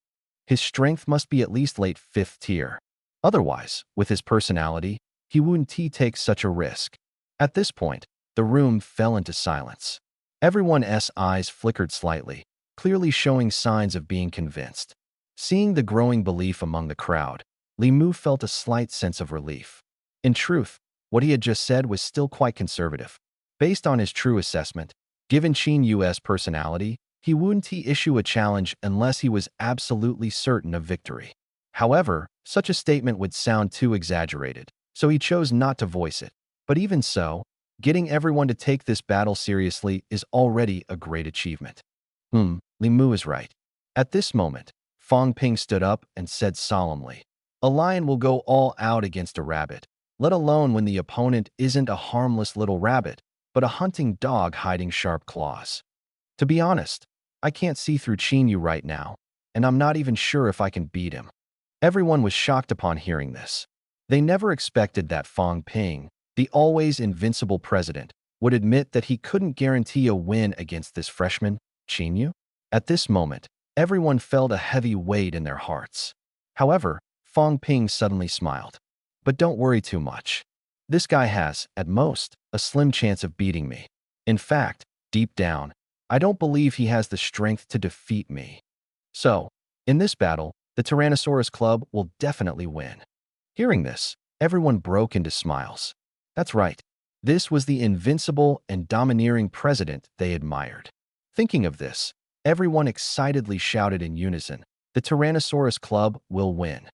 His strength must be at least late 5th tier. Otherwise, with his personality, he wouldn't take such a risk." At this point, the room fell into silence. Everyone's eyes flickered slightly, clearly showing signs of being convinced. Seeing the growing belief among the crowd, Li Mu felt a slight sense of relief. In truth, what he had just said was still quite conservative. Based on his true assessment, given Qin Yu's personality, he wouldn't issue a challenge unless he was absolutely certain of victory. However, such a statement would sound too exaggerated, so he chose not to voice it. But even so, getting everyone to take this battle seriously is already a great achievement. Li Mu is right. At this moment, Fang Ping stood up and said solemnly, "A lion will go all out against a rabbit, let alone when the opponent isn't a harmless little rabbit, but a hunting dog hiding sharp claws. To be honest, I can't see through Qin Yu right now, and I'm not even sure if I can beat him." Everyone was shocked upon hearing this. They never expected that Fang Ping, the always invincible president, would admit that he couldn't guarantee a win against this freshman, Qin Yu. At this moment, everyone felt a heavy weight in their hearts. However, Fang Ping suddenly smiled. "But don't worry too much. This guy has, at most, a slim chance of beating me. In fact, deep down, I don't believe he has the strength to defeat me. So, in this battle, the Tyrannosaurus Club will definitely win." Hearing this, everyone broke into smiles. That's right. This was the invincible and domineering president they admired. Thinking of this, everyone excitedly shouted in unison, "The Tyrannosaurus Club will win."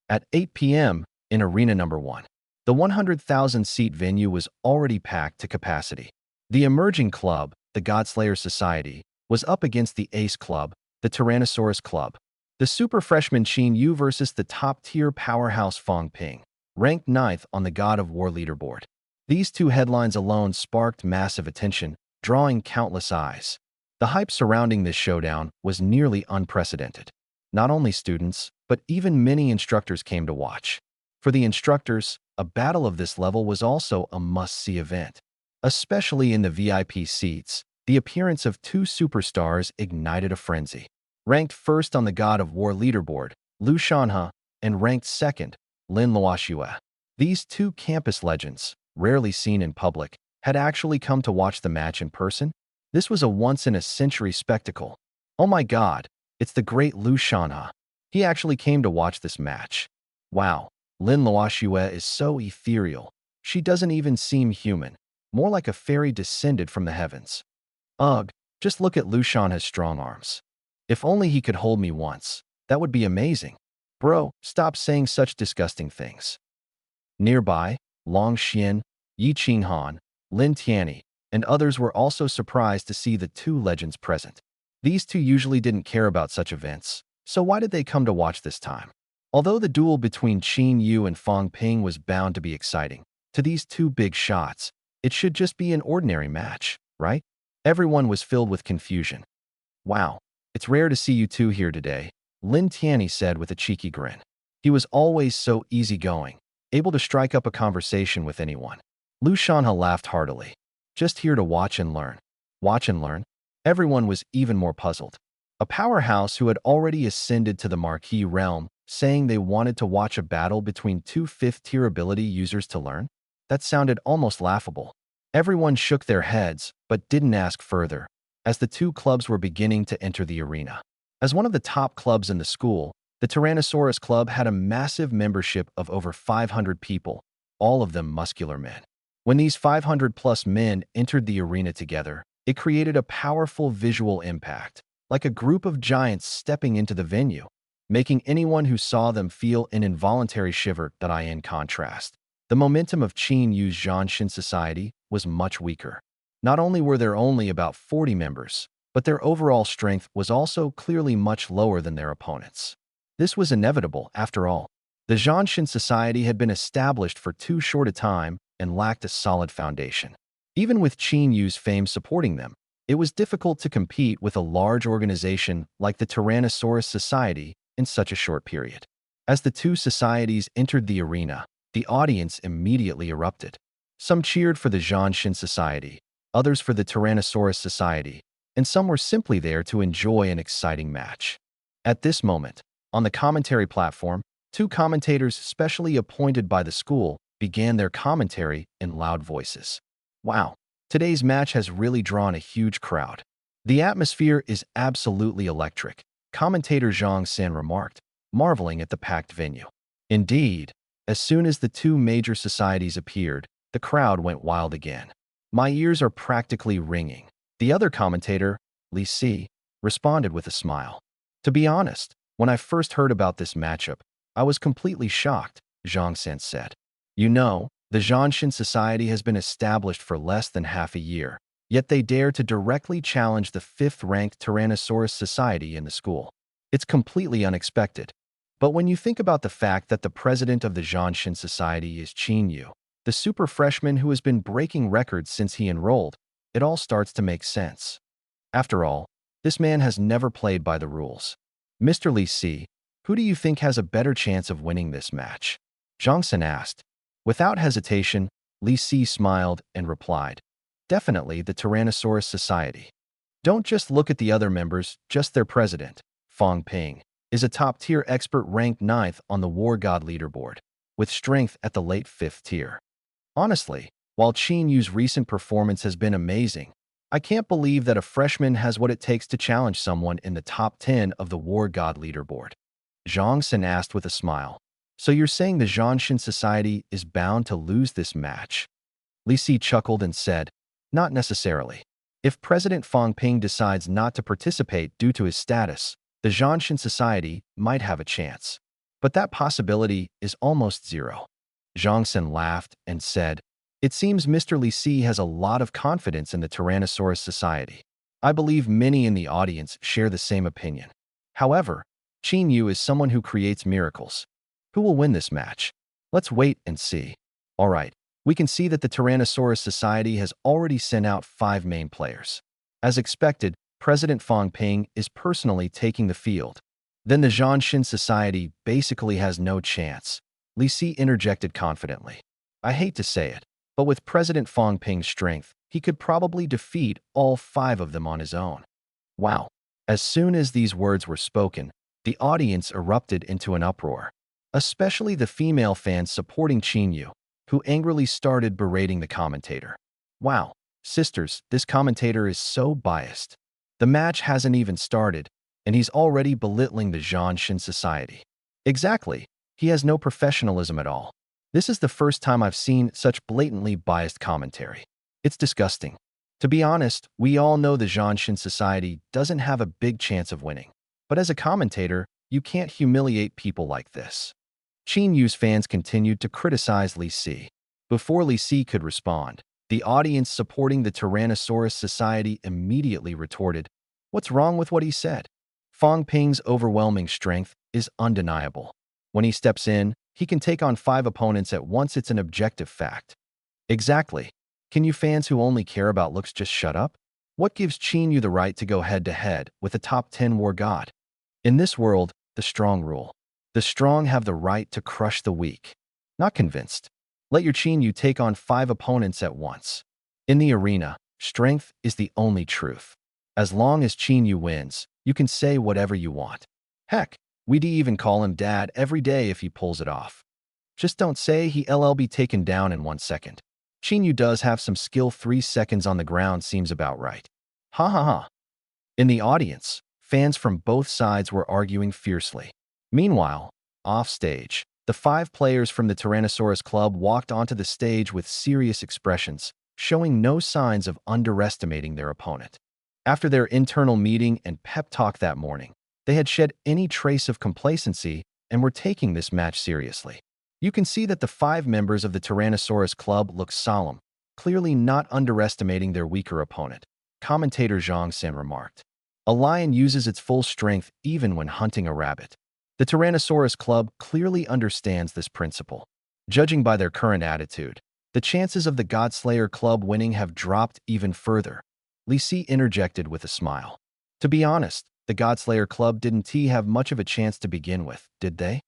At 8 p.m., in Arena Number 1, the 100,000-seat venue was already packed to capacity. The emerging club, the Godslayer Society, was up against the Ace Club, the Tyrannosaurus Club. The super freshman Qin Yu versus the top-tier powerhouse Fang Ping, ranked 9th on the God of War leaderboard. These two headlines alone sparked massive attention, drawing countless eyes. The hype surrounding this showdown was nearly unprecedented. Not only students, but even many instructors came to watch. For the instructors, a battle of this level was also a must-see event. Especially in the VIP seats, the appearance of two superstars ignited a frenzy. Ranked 1st on the God of War leaderboard, Liu Shanhe, and ranked 2nd, Lin Luoxue. These two campus legends, rarely seen in public, had actually come to watch the match in person. This was a once-in-a-century spectacle. Oh my god, it's the great Liu Shanhe. He actually came to watch this match. Wow, Lin Luoxue is so ethereal. She doesn't even seem human, more like a fairy descended from the heavens. Ugh, just look at Liu Shanhe's strong arms. If only he could hold me once, that would be amazing. Bro, stop saying such disgusting things. Nearby, Long Xian, Yi Qinghan, Lin Tianyi, and others were also surprised to see the two legends present. These two usually didn't care about such events, so why did they come to watch this time? Although the duel between Qin Yu and Fang Ping was bound to be exciting, to these two big shots, it should just be an ordinary match, right? Everyone was filled with confusion. Wow, it's rare to see you two here today, Lin Tianyi said with a cheeky grin. He was always so easygoing, able to strike up a conversation with anyone. Lu Shanhe laughed heartily. Just here to watch and learn. Watch and learn? Everyone was even more puzzled. A powerhouse who had already ascended to the marquee realm, saying they wanted to watch a battle between two fifth-tier ability users to learn? That sounded almost laughable. Everyone shook their heads, but didn't ask further, as the two clubs were beginning to enter the arena. As one of the top clubs in the school, the Tyrannosaurus Club had a massive membership of over 500 people, all of them muscular men. When these 500-plus men entered the arena together, it created a powerful visual impact, like a group of giants stepping into the venue, making anyone who saw them feel an involuntary shiver. In contrast, the momentum of Qin Yu's Zhanshin Society was much weaker. Not only were there only about 40 members, but their overall strength was also clearly much lower than their opponents. This was inevitable, after all. The Zhanshin Society had been established for too short a time and lacked a solid foundation. Even with Qin Yu's fame supporting them, it was difficult to compete with a large organization like the Tyrannosaurus Society in such a short period. As the two societies entered the arena, the audience immediately erupted. Some cheered for the Zhanshin Society, others for the Tyrannosaurus Society, and some were simply there to enjoy an exciting match. At this moment, on the commentary platform, two commentators specially appointed by the school began their commentary in loud voices. Wow, today's match has really drawn a huge crowd. The atmosphere is absolutely electric, commentator Zhang San remarked, marveling at the packed venue. Indeed, as soon as the two major societies appeared, the crowd went wild again. My ears are practically ringing. The other commentator, Li Si, responded with a smile. To be honest, when I first heard about this matchup, I was completely shocked, Zhang San said. You know, the Zhanshin Society has been established for less than half a year, yet they dare to directly challenge the fifth-ranked Tyrannosaurus Society in the school. It's completely unexpected. But when you think about the fact that the president of the Zhanshin Society is Qin Yu, the super freshman who has been breaking records since he enrolled, it all starts to make sense. After all, this man has never played by the rules. Mr. Li Si, who do you think has a better chance of winning this match? Zhang San asked. Without hesitation, Li Si smiled and replied, definitely the Tyrannosaurus Society. Don't just look at the other members, just their president, Fang Ping, is a top-tier expert ranked 9th on the War God leaderboard, with strength at the late 5th tier. Honestly, while Qin Yu's recent performance has been amazing, I can't believe that a freshman has what it takes to challenge someone in the top 10 of the War God leaderboard. Zhang San asked with a smile. So you're saying the Zhanshin Society is bound to lose this match? Li Si chuckled and said, not necessarily. If President Fang Ping decides not to participate due to his status, the Zhanshin Society might have a chance. But that possibility is almost zero. Zhang San laughed and said, it seems Mr. Li Si has a lot of confidence in the Tyrannosaurus Society. I believe many in the audience share the same opinion. However, Qin Yu is someone who creates miracles. Who will win this match? Let's wait and see. All right, we can see that the Tyrannosaurus Society has already sent out 5 main players. As expected, President Fang Ping is personally taking the field. Then the Zhanshin Society basically has no chance, Li Si interjected confidently. I hate to say it, but with President Fang Ping's strength, he could probably defeat all 5 of them on his own. Wow. As soon as these words were spoken, the audience erupted into an uproar, especially the female fans supporting Qin Yu, who angrily started berating the commentator. Wow, sisters, this commentator is so biased. The match hasn't even started, and he's already belittling the Zhanshin Society. Exactly, he has no professionalism at all. This is the first time I've seen such blatantly biased commentary. It's disgusting. To be honest, we all know the Zhanshin Society doesn't have a big chance of winning. But as a commentator, You can't humiliate people like this. Qin Yu's fans continued to criticize Li Si. Before Li Si could respond, the audience supporting the Tyrannosaurus Society immediately retorted, "What's wrong with what he said? Fang Ping's overwhelming strength is undeniable. When he steps in, he can take on 5 opponents at once. It's an objective fact." Exactly. Can you fans who only care about looks just shut up? What gives Qin Yu the right to go head-to-head with a top 10 war god? In this world, the strong rule. The strong have the right to crush the weak. Not convinced. Let your Qin Yu take on 5 opponents at once. In the arena, strength is the only truth. As long as Qin Yu wins, you can say whatever you want. Heck, we'd even call him dad every day if he pulls it off. Just don't say he'll be taken down in 1 second. Qin Yu does have some skill. 3 seconds on the ground seems about right. Ha ha ha. In the audience, fans from both sides were arguing fiercely. Meanwhile, off stage, the 5 players from the Tyrannosaurus Club walked onto the stage with serious expressions, showing no signs of underestimating their opponent. After their internal meeting and pep talk that morning, they had shed any trace of complacency and were taking this match seriously. You can see that the 5 members of the Tyrannosaurus Club look solemn, clearly not underestimating their weaker opponent. Commentator Zhang San remarked, "A lion uses its full strength even when hunting a rabbit." The Tyrannosaurus Club clearly understands this principle. Judging by their current attitude, the chances of the Godslayer Club winning have dropped even further. Li Si interjected with a smile. To be honest, the Godslayer Club didn't have much of a chance to begin with, did they?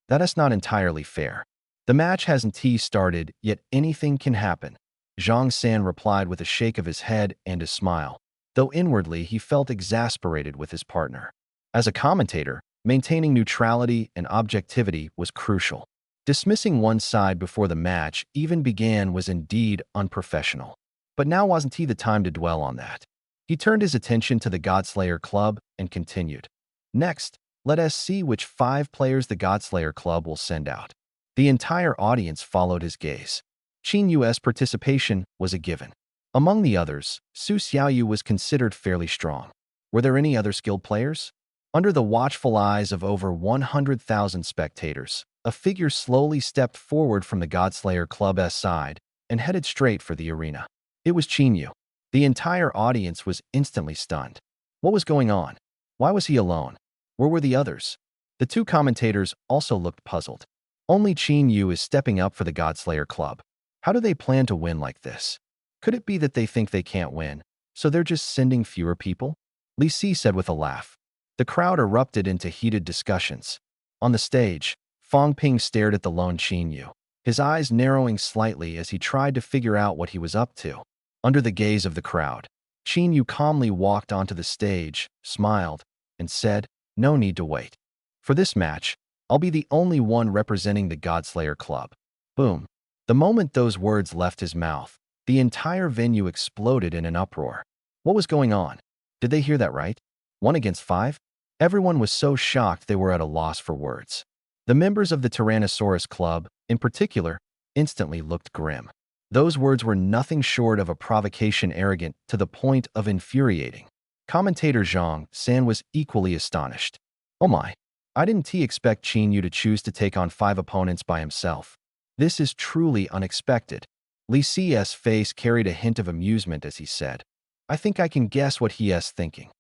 That is not entirely fair. The match hasn't started, yet anything can happen. Zhang San replied with a shake of his head and a smile, though inwardly he felt exasperated with his partner. As a commentator, maintaining neutrality and objectivity was crucial. Dismissing one side before the match even began was indeed unprofessional. But now wasn't the time to dwell on that. He turned his attention to the Godslayer Club and continued. Next, let us see which 5 players the Godslayer Club will send out. The entire audience followed his gaze. Qin Yu's participation was a given. Among the others, Su Xiaoyu was considered fairly strong. Were there any other skilled players? Under the watchful eyes of over 100,000 spectators, a figure slowly stepped forward from the Godslayer Club's side and headed straight for the arena. It was Qin Yu. The entire audience was instantly stunned. What was going on? Why was he alone? Where were the others? The 2 commentators also looked puzzled. Only Qin Yu is stepping up for the Godslayer Club. How do they plan to win like this? Could it be that they think they can't win, so they're just sending fewer people? Li Si said with a laugh. The crowd erupted into heated discussions. On the stage, Fang Ping stared at the lone Qin Yu, his eyes narrowing slightly as he tried to figure out what he was up to. Under the gaze of the crowd, Qin Yu calmly walked onto the stage, smiled, and said, "No need to wait. For this match, I'll be the only one representing the Godslayer Club." Boom. The moment those words left his mouth, the entire venue exploded in an uproar. What was going on? Did they hear that right? 1 against 5? Everyone was so shocked they were at a loss for words. The members of the Tyrannosaurus Club, in particular, instantly looked grim. Those words were nothing short of a provocation, arrogant to the point of infuriating. Commentator Zhang San was equally astonished. "Oh my, I didn't expect Qin Yu to choose to take on 5 opponents by himself. This is truly unexpected." Li Si's face carried a hint of amusement as he said, "I think I can guess what he is thinking."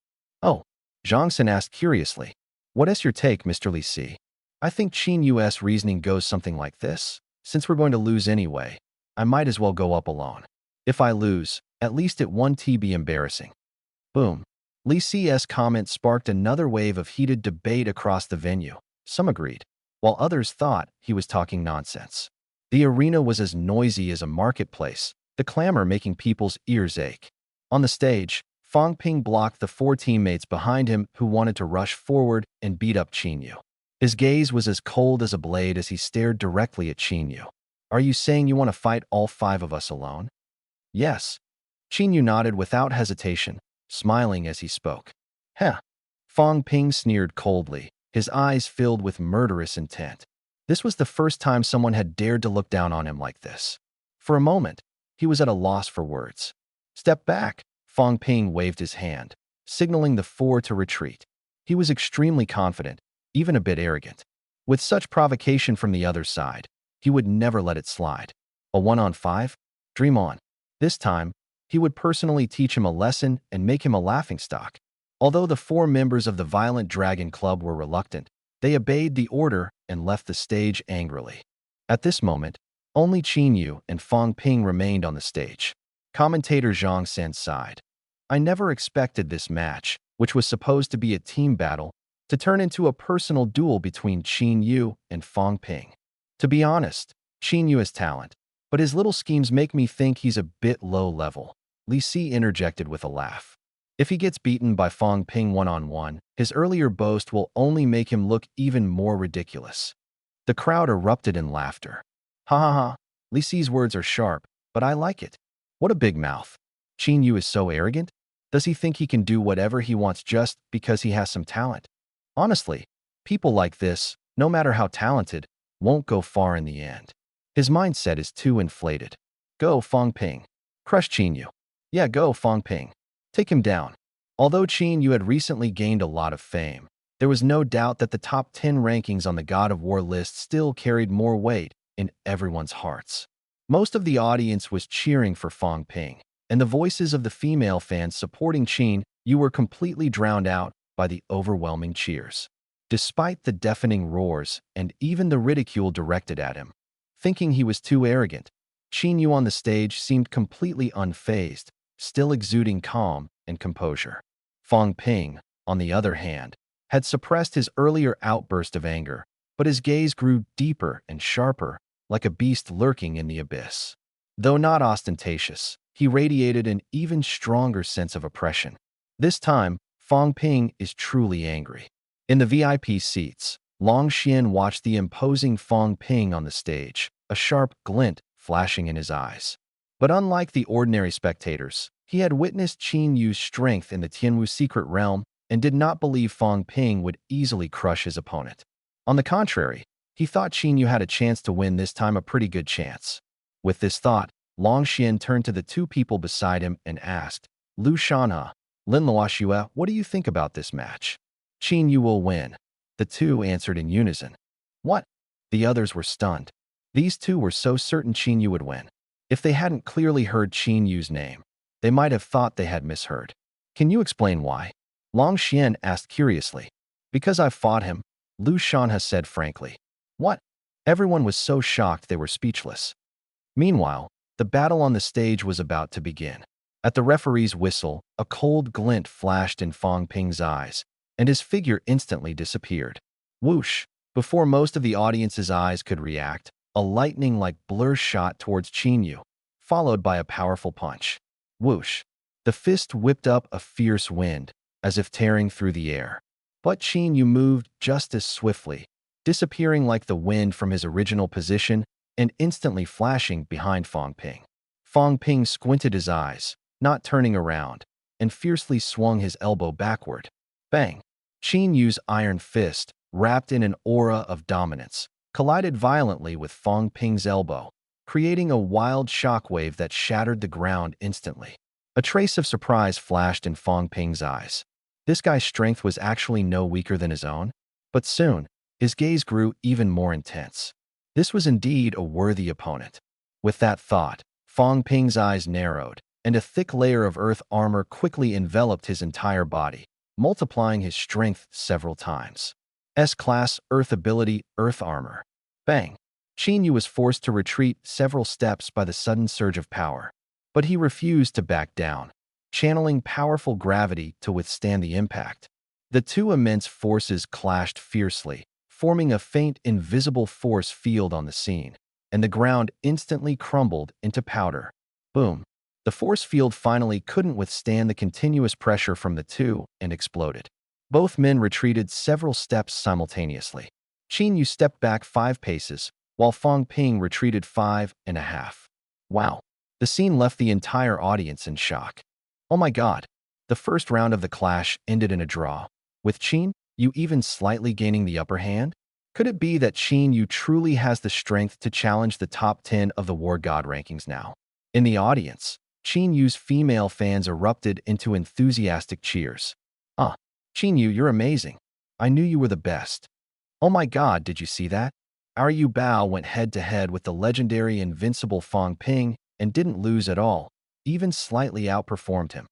"Oh," Zhang San asked curiously, "what is your take, Mr. Li Si?" "I think Qin Yu's reasoning goes something like this. Since we're going to lose anyway, I might as well go up alone. If I lose, at least it won't be embarrassing." Boom. Li Si's comment sparked another wave of heated debate across the venue. Some agreed, while others thought he was talking nonsense. The arena was as noisy as a marketplace, the clamor making people's ears ache. On the stage, Fang Ping blocked the 4 teammates behind him who wanted to rush forward and beat up Qin Yu. His gaze was as cold as a blade as he stared directly at Qin Yu. "Are you saying you want to fight all 5 of us alone?" "Yes." Qin Yu nodded without hesitation, smiling as he spoke. "Heh." Fang Ping sneered coldly, his eyes filled with murderous intent. This was the first time someone had dared to look down on him like this. For a moment, he was at a loss for words. "Step back." Fang Ping waved his hand, signaling the 4 to retreat. He was extremely confident, even a bit arrogant. With such provocation from the other side, he would never let it slide. A 1-on-5? Dream on. This time, he would personally teach him a lesson and make him a laughingstock. Although the 4 members of the Violent Dragon Club were reluctant, they obeyed the order and left the stage angrily. At this moment, only Qin Yu and Fang Ping remained on the stage. Commentator Zhang San sighed. I never expected this match, which was supposed to be a team battle, to turn into a personal duel between Qin Yu and Fang Ping. To be honest, Qin Yu has talent, but his little schemes make me think he's a bit low level. Li Si interjected with a laugh. If he gets beaten by Fang Ping 1-on-1, his earlier boast will only make him look even more ridiculous. The crowd erupted in laughter. Ha ha ha, Li Si's words are sharp, but I like it. What a big mouth. Qin Yu is so arrogant? Does he think he can do whatever he wants just because he has some talent? Honestly, people like this, no matter how talented, won't go far in the end. His mindset is too inflated. Go, Fang Ping. Crush Qin Yu. Yeah, go, Fang Ping. Take him down. Although Qin Yu had recently gained a lot of fame, there was no doubt that the top 10 rankings on the God of War list still carried more weight in everyone's hearts. Most of the audience was cheering for Fang Ping, and the voices of the female fans supporting Qin Yu were completely drowned out by the overwhelming cheers. Despite the deafening roars and even the ridicule directed at him, thinking he was too arrogant, Qin Yu on the stage seemed completely unfazed, still exuding calm and composure. Fang Ping, on the other hand, had suppressed his earlier outburst of anger, but his gaze grew deeper and sharper, like a beast lurking in the abyss. Though not ostentatious, he radiated an even stronger sense of oppression. This time, Fang Ping is truly angry. In the VIP seats, Long Xian watched the imposing Fang Ping on the stage, a sharp glint flashing in his eyes. But unlike the ordinary spectators, he had witnessed Qin Yu's strength in the Tianwu secret realm and did not believe Fang Ping would easily crush his opponent. On the contrary, he thought Qin Yu had a chance to win, this time a pretty good chance. With this thought, Long Xian turned to the 2 people beside him and asked, Lu Shanhe, Lin Luoxue, what do you think about this match? Qin Yu will win. The 2 answered in unison. What? The others were stunned. These 2 were so certain Qin Yu would win. If they hadn't clearly heard Qin Yu's name, they might have thought they had misheard. Can you explain why? Long Xian asked curiously. Because I've fought him, Lu Shanhe said frankly. What? Everyone was so shocked they were speechless. Meanwhile, the battle on the stage was about to begin. At the referee's whistle, a cold glint flashed in Fang Ping's eyes, and his figure instantly disappeared. Whoosh! Before most of the audience's eyes could react, a lightning-like blur shot towards Qin Yu, followed by a powerful punch. Whoosh! The fist whipped up a fierce wind, as if tearing through the air. But Qin Yu moved just as swiftly, disappearing like the wind from his original position and instantly flashing behind Fang Ping. Fang Ping squinted his eyes, not turning around, and fiercely swung his elbow backward. Bang! Qin Yu's iron fist, wrapped in an aura of dominance, collided violently with Fang Ping's elbow, creating a wild shockwave that shattered the ground instantly. A trace of surprise flashed in Fang Ping's eyes. This guy's strength was actually no weaker than his own, but soon, his gaze grew even more intense. This was indeed a worthy opponent. With that thought, Fang Ping's eyes narrowed, and a thick layer of earth armor quickly enveloped his entire body, multiplying his strength several times. S-Class Earth Ability Earth Armor. Bang! Qin Yu was forced to retreat several steps by the sudden surge of power, but he refused to back down, channeling powerful gravity to withstand the impact. The 2 immense forces clashed fiercely, forming a faint invisible force field on the scene, and the ground instantly crumbled into powder. Boom! The force field finally couldn't withstand the continuous pressure from the 2 and exploded. Both men retreated several steps simultaneously. Qin Yu stepped back 5 paces, while Fang Ping retreated 5.5. Wow! The scene left the entire audience in shock. Oh my god! The first round of the clash ended in a draw, with Qin Yu even slightly gaining the upper hand? Could it be that Qin Yu truly has the strength to challenge the top 10 of the War God rankings now? In the audience, Qin Yu's female fans erupted into enthusiastic cheers. Qin Yu, you're amazing. I knew you were the best. Oh my god, did you see that? Our Yu Bao went head-to-head with the legendary invincible Fang Ping and didn't lose at all, even slightly outperformed him.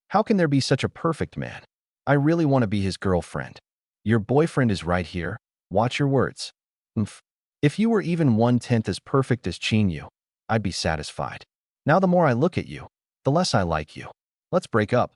How can there be such a perfect man? I really want to be his girlfriend. Your boyfriend is right here. Watch your words. Oomph. If you were even 1/10 as perfect as Qin Yu, I'd be satisfied. Now the more I look at you, the less I like you. Let's break up.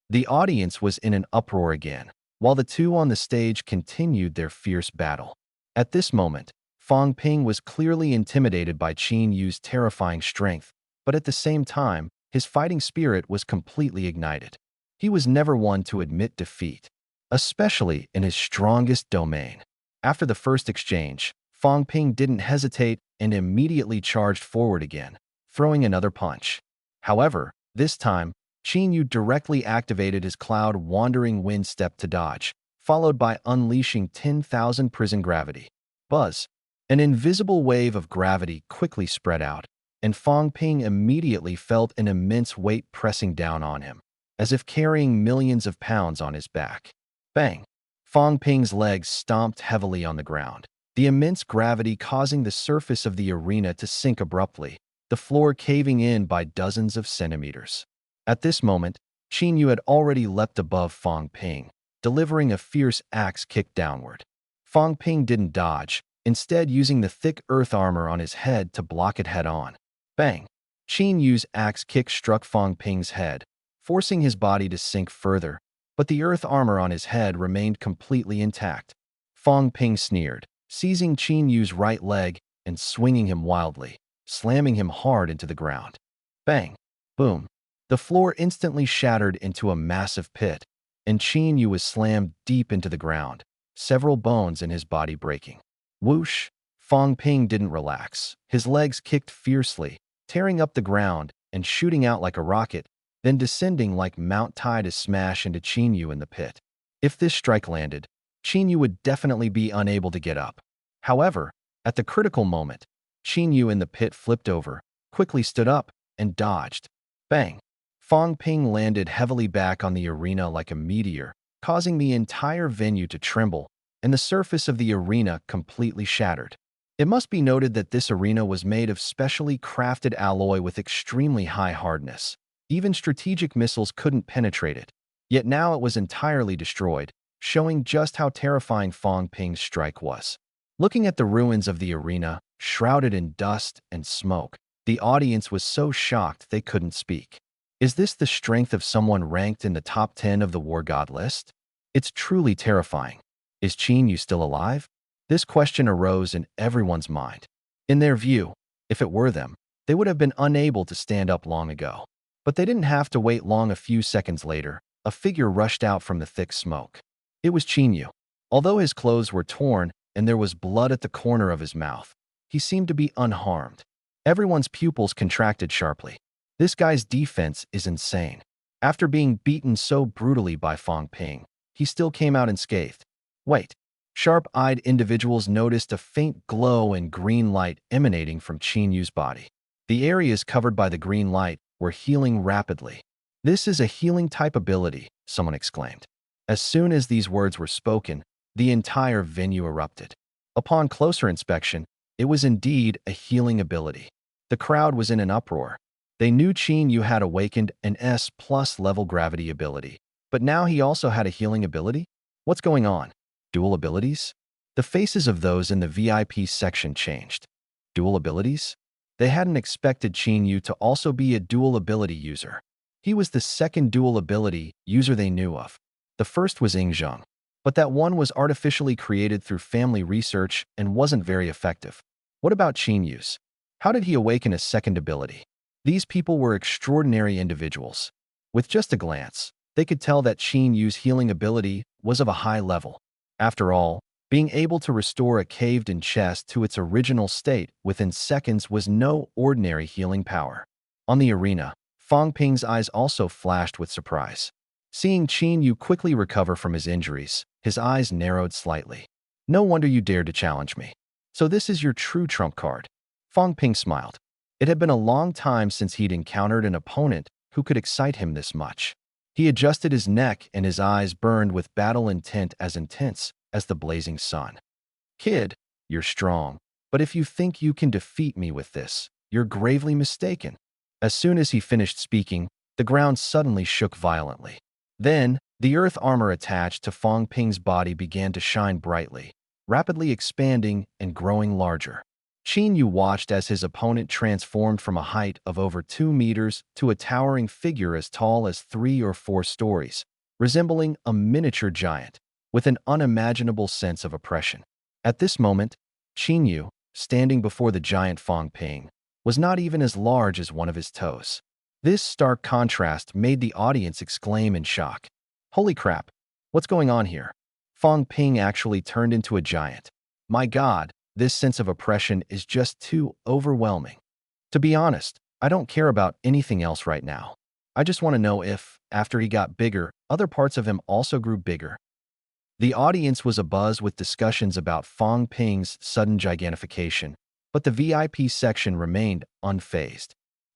The audience was in an uproar again, while the two on the stage continued their fierce battle. At this moment, Fang Ping was clearly intimidated by Qin Yu's terrifying strength, but at the same time, his fighting spirit was completely ignited. He was never one to admit defeat, especially in his strongest domain. After the first exchange, Fang Ping didn't hesitate and immediately charged forward again, throwing another punch. However, this time, Qin Yu directly activated his cloud-wandering wind step to dodge, followed by unleashing 10,000 prison gravity. Buzz. An invisible wave of gravity quickly spread out, and Fang Ping immediately felt an immense weight pressing down on him, as if carrying millions of pounds on his back. Bang! Fang Ping's legs stomped heavily on the ground, the immense gravity causing the surface of the arena to sink abruptly, the floor caving in by dozens of centimeters. At this moment, Qin Yu had already leapt above Fang Ping, delivering a fierce axe kick downward. Fang Ping didn't dodge, instead using the thick earth armor on his head to block it head-on. Bang! Qin Yu's axe kick struck Fang Ping's head, forcing his body to sink further, but the earth armor on his head remained completely intact. Fang Ping sneered, seizing Qin Yu's right leg and swinging him wildly, slamming him hard into the ground. Bang! Boom! The floor instantly shattered into a massive pit, and Qin Yu was slammed deep into the ground, several bones in his body breaking. Whoosh! Fang Ping didn't relax. His legs kicked fiercely, tearing up the ground and shooting out like a rocket, then descending like Mount Tai to smash into Qin Yu in the pit. If this strike landed, Qin Yu would definitely be unable to get up. However, at the critical moment, Qin Yu in the pit flipped over, quickly stood up, and dodged. Bang! Fang Ping landed heavily back on the arena like a meteor, causing the entire venue to tremble, and the surface of the arena completely shattered. It must be noted that this arena was made of specially crafted alloy with extremely high hardness. Even strategic missiles couldn't penetrate it. Yet now it was entirely destroyed, showing just how terrifying Fang Ping's strike was. Looking at the ruins of the arena, shrouded in dust and smoke, the audience was so shocked they couldn't speak. Is this the strength of someone ranked in the top 10 of the War God list? It's truly terrifying. Is Qin Yu still alive? This question arose in everyone's mind. In their view, if it were them, they would have been unable to stand up long ago. But they didn't have to wait long. A few seconds later, a figure rushed out from the thick smoke. It was Qin Yu. Although his clothes were torn and there was blood at the corner of his mouth, he seemed to be unharmed. Everyone's pupils contracted sharply. This guy's defense is insane. After being beaten so brutally by Fang Ping, he still came out unscathed. Wait. Sharp-eyed individuals noticed a faint glow and green light emanating from Qin Yu's body. The areas covered by the green light were healing rapidly. This is a healing-type ability, someone exclaimed. As soon as these words were spoken, the entire venue erupted. Upon closer inspection, it was indeed a healing ability. The crowd was in an uproar. They knew Qin Yu had awakened an S+ level gravity ability, but now he also had a healing ability? What's going on? Dual abilities? The faces of those in the VIP section changed. Dual abilities? They hadn't expected Qin Yu to also be a dual ability user. He was the second dual ability user they knew of. The first was Ingzheng, but that one was artificially created through family research and wasn't very effective. What about Qin Yu's? How did he awaken a second ability? These people were extraordinary individuals. With just a glance, they could tell that Qin Yu's healing ability was of a high level. After all, being able to restore a caved-in chest to its original state within seconds was no ordinary healing power. On the arena, Fang Ping's eyes also flashed with surprise. Seeing Qin Yu quickly recover from his injuries, his eyes narrowed slightly. No wonder you dared to challenge me. So this is your true trump card. Fang Ping smiled. It had been a long time since he'd encountered an opponent who could excite him this much. He adjusted his neck and his eyes burned with battle intent as intense as the blazing sun. Kid, you're strong, but if you think you can defeat me with this, you're gravely mistaken. As soon as he finished speaking, the ground suddenly shook violently. Then, the earth armor attached to Fong Ping's body began to shine brightly, rapidly expanding and growing larger. Qin Yu watched as his opponent transformed from a height of over 2 meters to a towering figure as tall as 3 or 4 stories, resembling a miniature giant, with an unimaginable sense of oppression. At this moment, Qin Yu, standing before the giant Fong Ping, was not even as large as one of his toes. This stark contrast made the audience exclaim in shock. Holy crap, what's going on here? Fong Ping actually turned into a giant. My God, this sense of oppression is just too overwhelming. To be honest, I don't care about anything else right now. I just want to know if, after he got bigger, other parts of him also grew bigger. The audience was abuzz with discussions about Fong Ping's sudden gigantification, but the VIP section remained unfazed.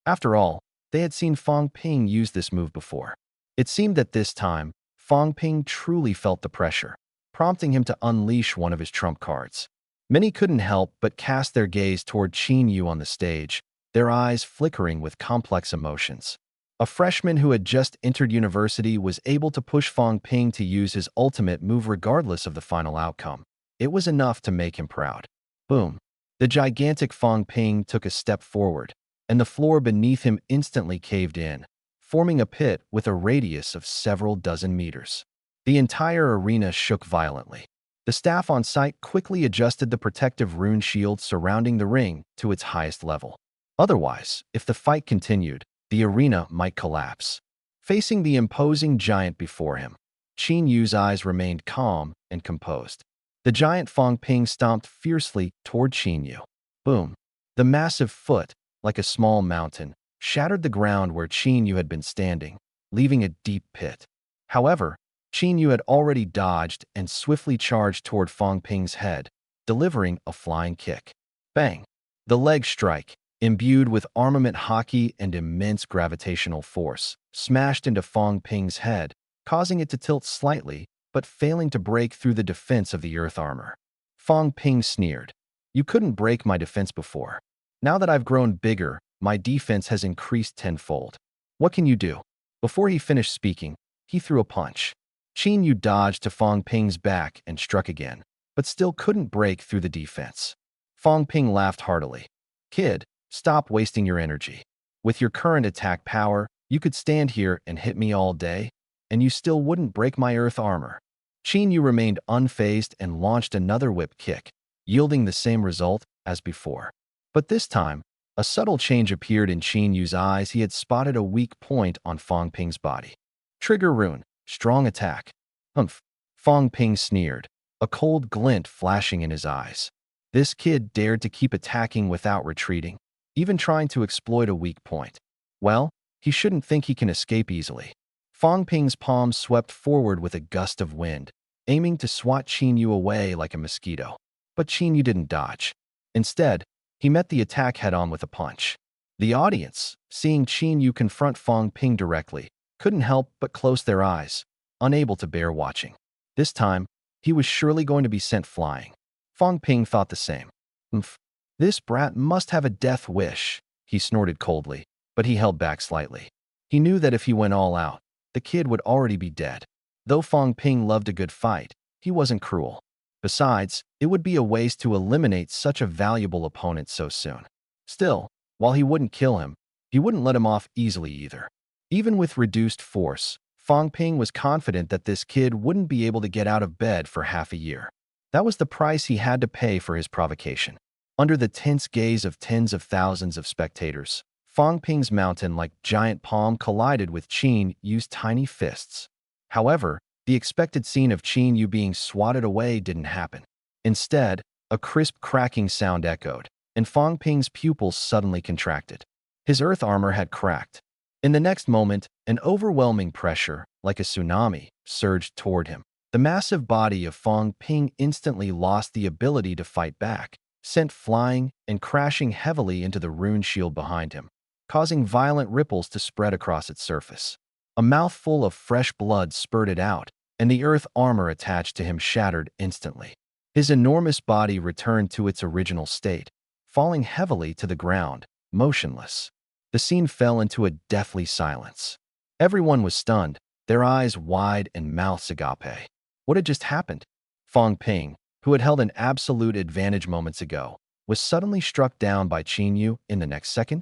After all, they had seen Fong Ping use this move before. It seemed that this time, Fong Ping truly felt the pressure, prompting him to unleash one of his trump cards. Many couldn't help but cast their gaze toward Qin Yu on the stage, their eyes flickering with complex emotions. A freshman who had just entered university was able to push Fong Ping to use his ultimate move regardless of the final outcome. It was enough to make him proud. Boom. The gigantic Fong Ping took a step forward, and the floor beneath him instantly caved in, forming a pit with a radius of several dozen meters. The entire arena shook violently. The staff on site quickly adjusted the protective rune shield surrounding the ring to its highest level. Otherwise, if the fight continued, the arena might collapse. Facing the imposing giant before him, Qin Yu's eyes remained calm and composed. The giant Fong Ping stomped fiercely toward Qin Yu. Boom! The massive foot, like a small mountain, shattered the ground where Qin Yu had been standing, leaving a deep pit. However, Qin Yu had already dodged and swiftly charged toward Fong Ping's head, delivering a flying kick. Bang! The leg strike, imbued with armament hockey and immense gravitational force, smashed into Fong Ping's head, causing it to tilt slightly, but failing to break through the defense of the earth armor. Fong Ping sneered. You couldn't break my defense before. Now that I've grown bigger, my defense has increased tenfold. What can you do? Before he finished speaking, he threw a punch. Qin Yu dodged to Fong Ping's back and struck again, but still couldn't break through the defense. Fong Ping laughed heartily. Kid, stop wasting your energy. With your current attack power, you could stand here and hit me all day, and you still wouldn't break my earth armor. Qin Yu remained unfazed and launched another whip kick, yielding the same result as before. But this time, a subtle change appeared in Qin Yu's eyes. He had spotted a weak point on Fong Ping's body. Trigger rune, strong attack. Humph. Fong Ping sneered, a cold glint flashing in his eyes. This kid dared to keep attacking without retreating, even trying to exploit a weak point. Well, he shouldn't think he can escape easily. Fong Ping's palm swept forward with a gust of wind, aiming to swat Qin Yu away like a mosquito. But Qin Yu didn't dodge. Instead, he met the attack head-on with a punch. The audience, seeing Qin Yu confront Fong Ping directly, couldn't help but close their eyes, unable to bear watching. This time, he was surely going to be sent flying. Fong Ping thought the same. Oomph. This brat must have a death wish, he snorted coldly, but he held back slightly. He knew that if he went all out, the kid would already be dead. Though Fong Ping loved a good fight, he wasn't cruel. Besides, it would be a waste to eliminate such a valuable opponent so soon. Still, while he wouldn't kill him, he wouldn't let him off easily either. Even with reduced force, Fong Ping was confident that this kid wouldn't be able to get out of bed for half a year. That was the price he had to pay for his provocation. Under the tense gaze of tens of thousands of spectators, Fong Ping's mountain-like giant palm collided with Qin Yu's tiny fists. However, the expected scene of Qin Yu being swatted away didn't happen. Instead, a crisp cracking sound echoed, and Fong Ping's pupils suddenly contracted. His earth armor had cracked. In the next moment, an overwhelming pressure, like a tsunami, surged toward him. The massive body of Fong Ping instantly lost the ability to fight back, sent flying and crashing heavily into the rune shield behind him, causing violent ripples to spread across its surface. A mouthful of fresh blood spurted out, and the earth armor attached to him shattered instantly. His enormous body returned to its original state, falling heavily to the ground, motionless. The scene fell into a deathly silence. Everyone was stunned, their eyes wide and mouths agape. What had just happened? Fong Ping, who had held an absolute advantage moments ago, was suddenly struck down by Qin Yu in the next second.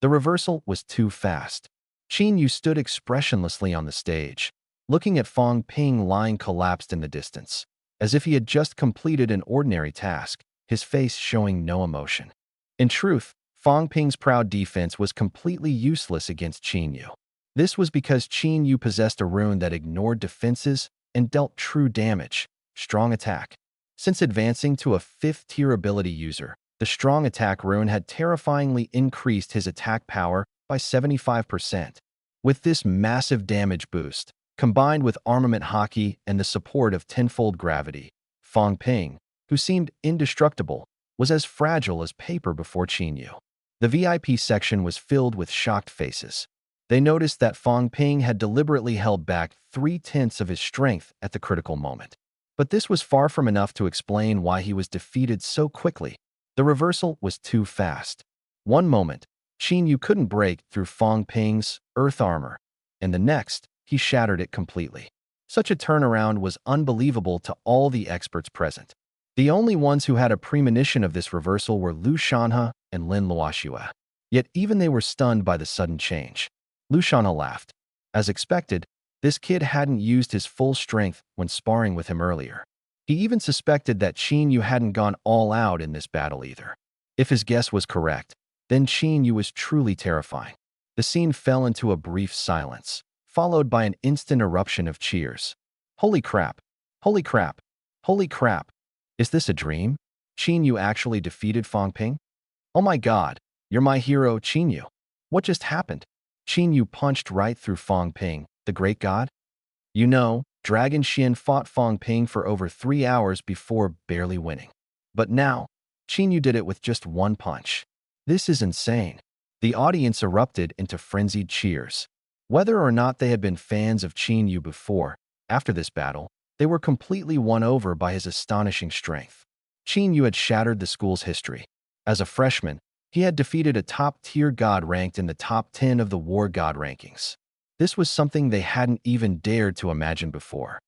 The reversal was too fast. Qin Yu stood expressionlessly on the stage, looking at Fong Ping lying collapsed in the distance, as if he had just completed an ordinary task, his face showing no emotion. In truth, Fong Ping's proud defense was completely useless against Qin Yu. This was because Qin Yu possessed a rune that ignored defenses and dealt true damage, strong attack. Since advancing to a 5th-tier ability user, the strong attack rune had terrifyingly increased his attack power by 75%. With this massive damage boost, combined with armament hockey and the support of tenfold gravity, Fong Ping, who seemed indestructible, was as fragile as paper before Qin Yu. The VIP section was filled with shocked faces. They noticed that Fong Ping had deliberately held back 3/10 of his strength at the critical moment. But this was far from enough to explain why he was defeated so quickly. The reversal was too fast. One moment, Qin Yu couldn't break through Fong Ping's earth armor, and the next, he shattered it completely. Such a turnaround was unbelievable to all the experts present. The only ones who had a premonition of this reversal were Lu Shanhe and Lin Luoxue. Yet even they were stunned by the sudden change. Lu Shanhe laughed. As expected, this kid hadn't used his full strength when sparring with him earlier. He even suspected that Qin Yu hadn't gone all out in this battle either. If his guess was correct, then Qin Yu was truly terrifying. The scene fell into a brief silence, followed by an instant eruption of cheers. Holy crap! Holy crap! Holy crap! Is this a dream? Qin Yu actually defeated Fong Ping? Oh my god, you're my hero, Qin Yu. What just happened? Qin Yu punched right through Fong Ping, the great god. You know, Dragon Xin fought Fong Ping for over 3 hours before barely winning. But now, Qin Yu did it with just one punch. This is insane. The audience erupted into frenzied cheers. Whether or not they had been fans of Qin Yu before, after this battle, they were completely won over by his astonishing strength. Qin Yu had shattered the school's history. As a freshman, he had defeated a top-tier god ranked in the top 10 of the War God rankings. This was something they hadn't even dared to imagine before.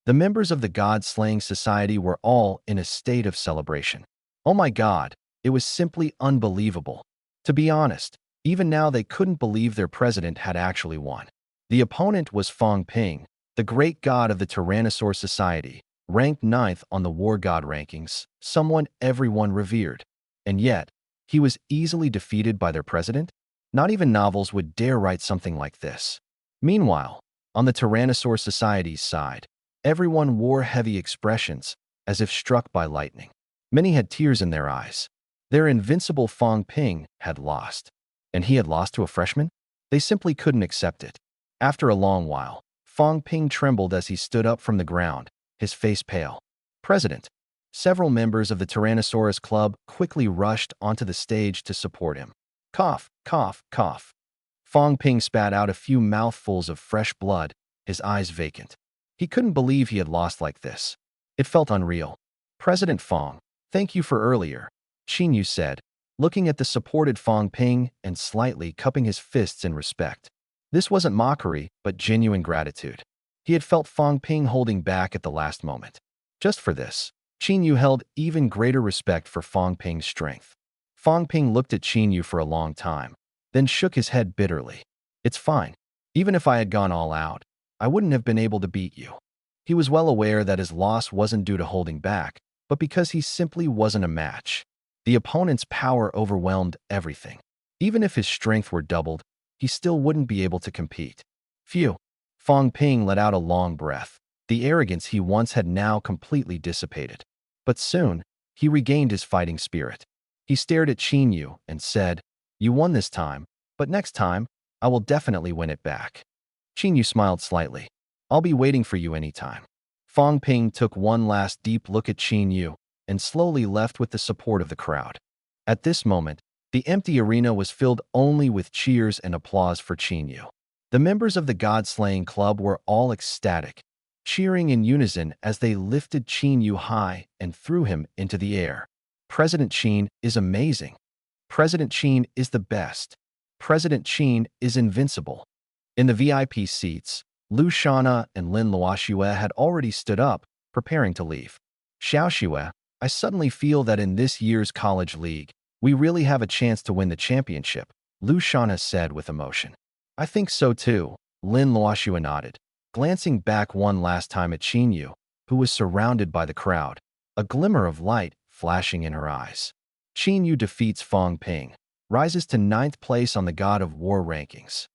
The members of the God-Slaying Society were all in a state of celebration. Oh my god, it was simply unbelievable. To be honest, even now they couldn't believe their president had actually won. The opponent was Fong Ping, the great god of the Tyrannosaur Society, ranked 9th on the War God rankings, someone everyone revered. And yet, he was easily defeated by their president? Not even novels would dare write something like this. Meanwhile, on the Tyrannosaur Society's side, everyone wore heavy expressions, as if struck by lightning. Many had tears in their eyes. Their invincible Fong Ping had lost. And he had lost to a freshman? They simply couldn't accept it. After a long while, Fong Ping trembled as he stood up from the ground, his face pale. President. Several members of the Tyrannosaurus Club quickly rushed onto the stage to support him. Cough, cough, cough. Fong Ping spat out a few mouthfuls of fresh blood, his eyes vacant. He couldn't believe he had lost like this. It felt unreal. President Fong, thank you for earlier, Qin Yu said, looking at the supported Fong Ping and slightly cupping his fists in respect. This wasn't mockery, but genuine gratitude. He had felt Fong Ping holding back at the last moment. Just for this, Qin Yu held even greater respect for Fong Ping's strength. Fong Ping looked at Qin Yu for a long time, then shook his head bitterly. It's fine. Even if I had gone all out, I wouldn't have been able to beat you. He was well aware that his loss wasn't due to holding back, but because he simply wasn't a match. The opponent's power overwhelmed everything. Even if his strength were doubled, he still wouldn't be able to compete. Phew. Fong Ping let out a long breath. The arrogance he once had now completely dissipated. But soon, he regained his fighting spirit. He stared at Qin Yu and said, "You won this time, but next time, I will definitely win it back." Qin Yu smiled slightly. "I'll be waiting for you anytime." Fong Ping took one last deep look at Qin Yu and slowly left with the support of the crowd. At this moment, the empty arena was filled only with cheers and applause for Qin Yu. The members of the God-Slaying Club were all ecstatic. cheering in unison as they lifted Qin Yu high and threw him into the air. President Qin is amazing. President Qin is the best. President Qin is invincible. In the VIP seats, Lu Shana and Lin Luoxue had already stood up, preparing to leave. Xiaoxue, I suddenly feel that in this year's college league, we really have a chance to win the championship, Lu Shana said with emotion. I think so too, Lin Luoxue nodded, glancing back one last time at Qin Yu, who was surrounded by the crowd, a glimmer of light flashing in her eyes. Qin Yu defeats Fang Ping, rises to 9th place on the God of War rankings.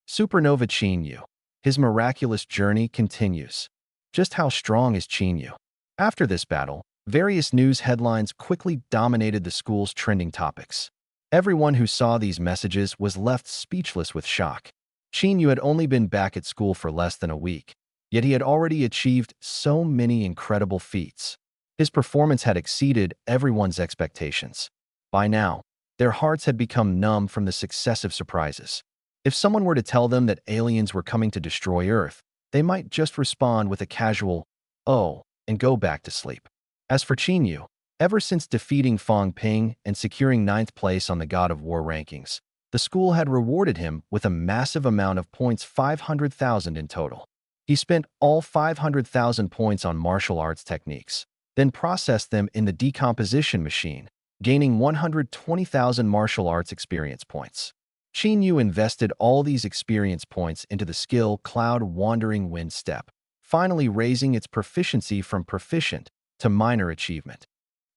Supernova Qin Yu. His miraculous journey continues. Just how strong is Qin Yu? After this battle, various news headlines quickly dominated the school's trending topics. Everyone who saw these messages was left speechless with shock. Qin Yu had only been back at school for less than a week, yet he had already achieved so many incredible feats. His performance had exceeded everyone's expectations. By now, their hearts had become numb from the successive surprises. If someone were to tell them that aliens were coming to destroy Earth, they might just respond with a casual, "Oh," and go back to sleep. As for Qin Yu, ever since defeating Fang Ping and securing 9th place on the God of War rankings, the school had rewarded him with a massive amount of points, 500,000 in total. He spent all 500,000 points on martial arts techniques, then processed them in the decomposition machine, gaining 120,000 martial arts experience points. Qin Yu invested all these experience points into the skill Cloud Wandering Wind Step, finally raising its proficiency from proficient to minor achievement.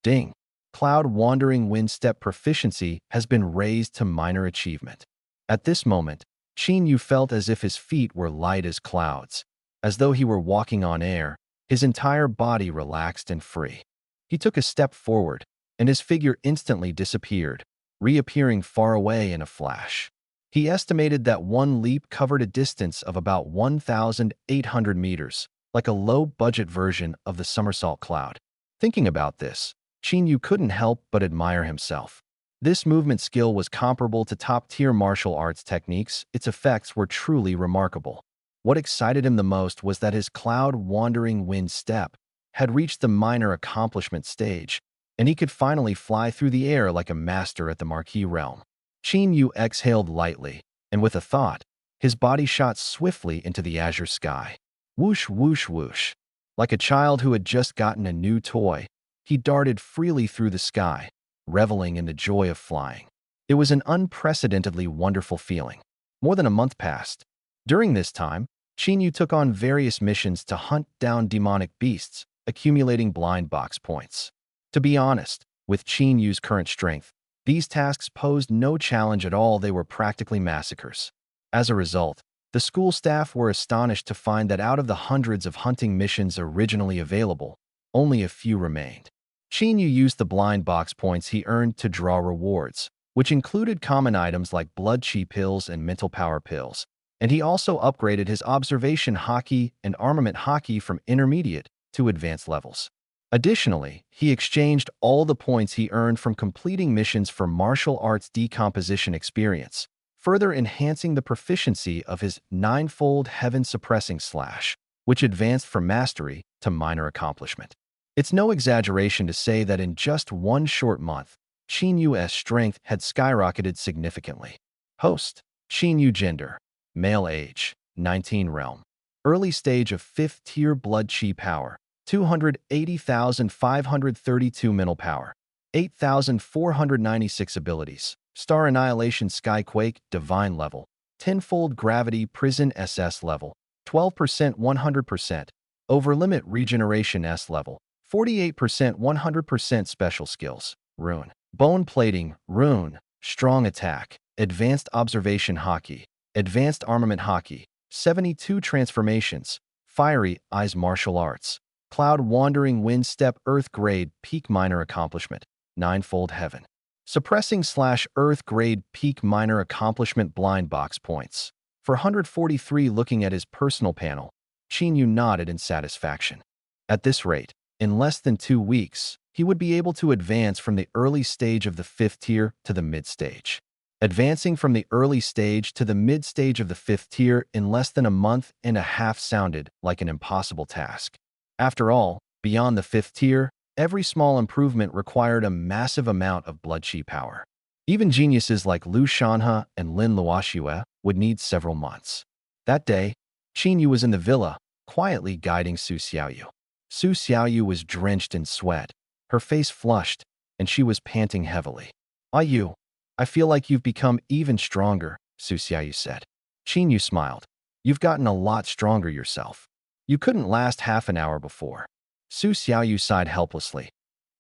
Ding! Cloud Wandering Wind Step proficiency has been raised to minor achievement. At this moment, Qin Yu felt as if his feet were light as clouds, as though he were walking on air, his entire body relaxed and free. He took a step forward, and his figure instantly disappeared, reappearing far away in a flash. He estimated that one leap covered a distance of about 1,800 meters, like a low-budget version of the somersault cloud. Thinking about this, Qin Yu couldn't help but admire himself. This movement skill was comparable to top-tier martial arts techniques. Its effects were truly remarkable. What excited him the most was that his Cloud Wandering Wind Step had reached the minor accomplishment stage, and he could finally fly through the air like a master at the Marquis realm. Qin Yu exhaled lightly, and with a thought, his body shot swiftly into the azure sky. Whoosh, whoosh, whoosh. Like a child who had just gotten a new toy, he darted freely through the sky, reveling in the joy of flying. It was an unprecedentedly wonderful feeling. More than a month passed. During this time, Qin Yu took on various missions to hunt down demonic beasts, accumulating blind box points. To be honest, with Qin Yu's current strength, these tasks posed no challenge at all. They were practically massacres. As a result, the school staff were astonished to find that out of the hundreds of hunting missions originally available, only a few remained. Qin Yu used the blind box points he earned to draw rewards, which included common items like blood chi pills and mental power pills, and he also upgraded his observation haki and armament haki from intermediate to advanced levels. Additionally, he exchanged all the points he earned from completing missions for martial arts decomposition experience, further enhancing the proficiency of his 9-fold heaven-suppressing slash, which advanced from mastery to minor accomplishment. It's no exaggeration to say that in just one short month, Qin Yu's strength had skyrocketed significantly. Host: Qin Yu. Gender: male. Age: 19. Realm: early stage of 5th tier. Blood chi power: 280,532 mental power, 8,496 abilities. Star Annihilation Skyquake Divine Level, 10-fold Gravity Prison SS Level, 12% 100%, Overlimit Regeneration S Level, 48% 100% Special Skills, Rune, Bone Plating, Rune, Strong Attack, Advanced Observation Haki, Advanced Armament Haki, 72 Transformations, Fiery Eyes Martial Arts, Cloud Wandering Wind Step Earth Grade Peak Minor Accomplishment, 9-fold Heaven. Suppressing / Earth Grade Peak Minor Accomplishment Blind Box Points. For 143. Looking at his personal panel, Qin Yu nodded in satisfaction. At this rate, in less than 2 weeks, he would be able to advance from the early stage of the 5th tier to the mid-stage. Advancing from the early stage to the mid-stage of the fifth tier in less than a month and a half sounded like an impossible task. After all, beyond the fifth tier, every small improvement required a massive amount of blood chi power. Even geniuses like Liu Shanhe and Lin Luoxue would need several months. That day, Qin Yu was in the villa, quietly guiding Su Xiaoyu. Su Xiaoyu was drenched in sweat, her face flushed, and she was panting heavily. Yu, I feel like you've become even stronger, Su Xiaoyu said. Qin Yu smiled. You've gotten a lot stronger yourself. You couldn't last half an hour before. Su Xiaoyu sighed helplessly.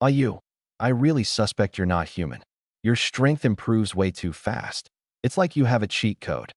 Yu, I really suspect you're not human. Your strength improves way too fast. It's like you have a cheat code.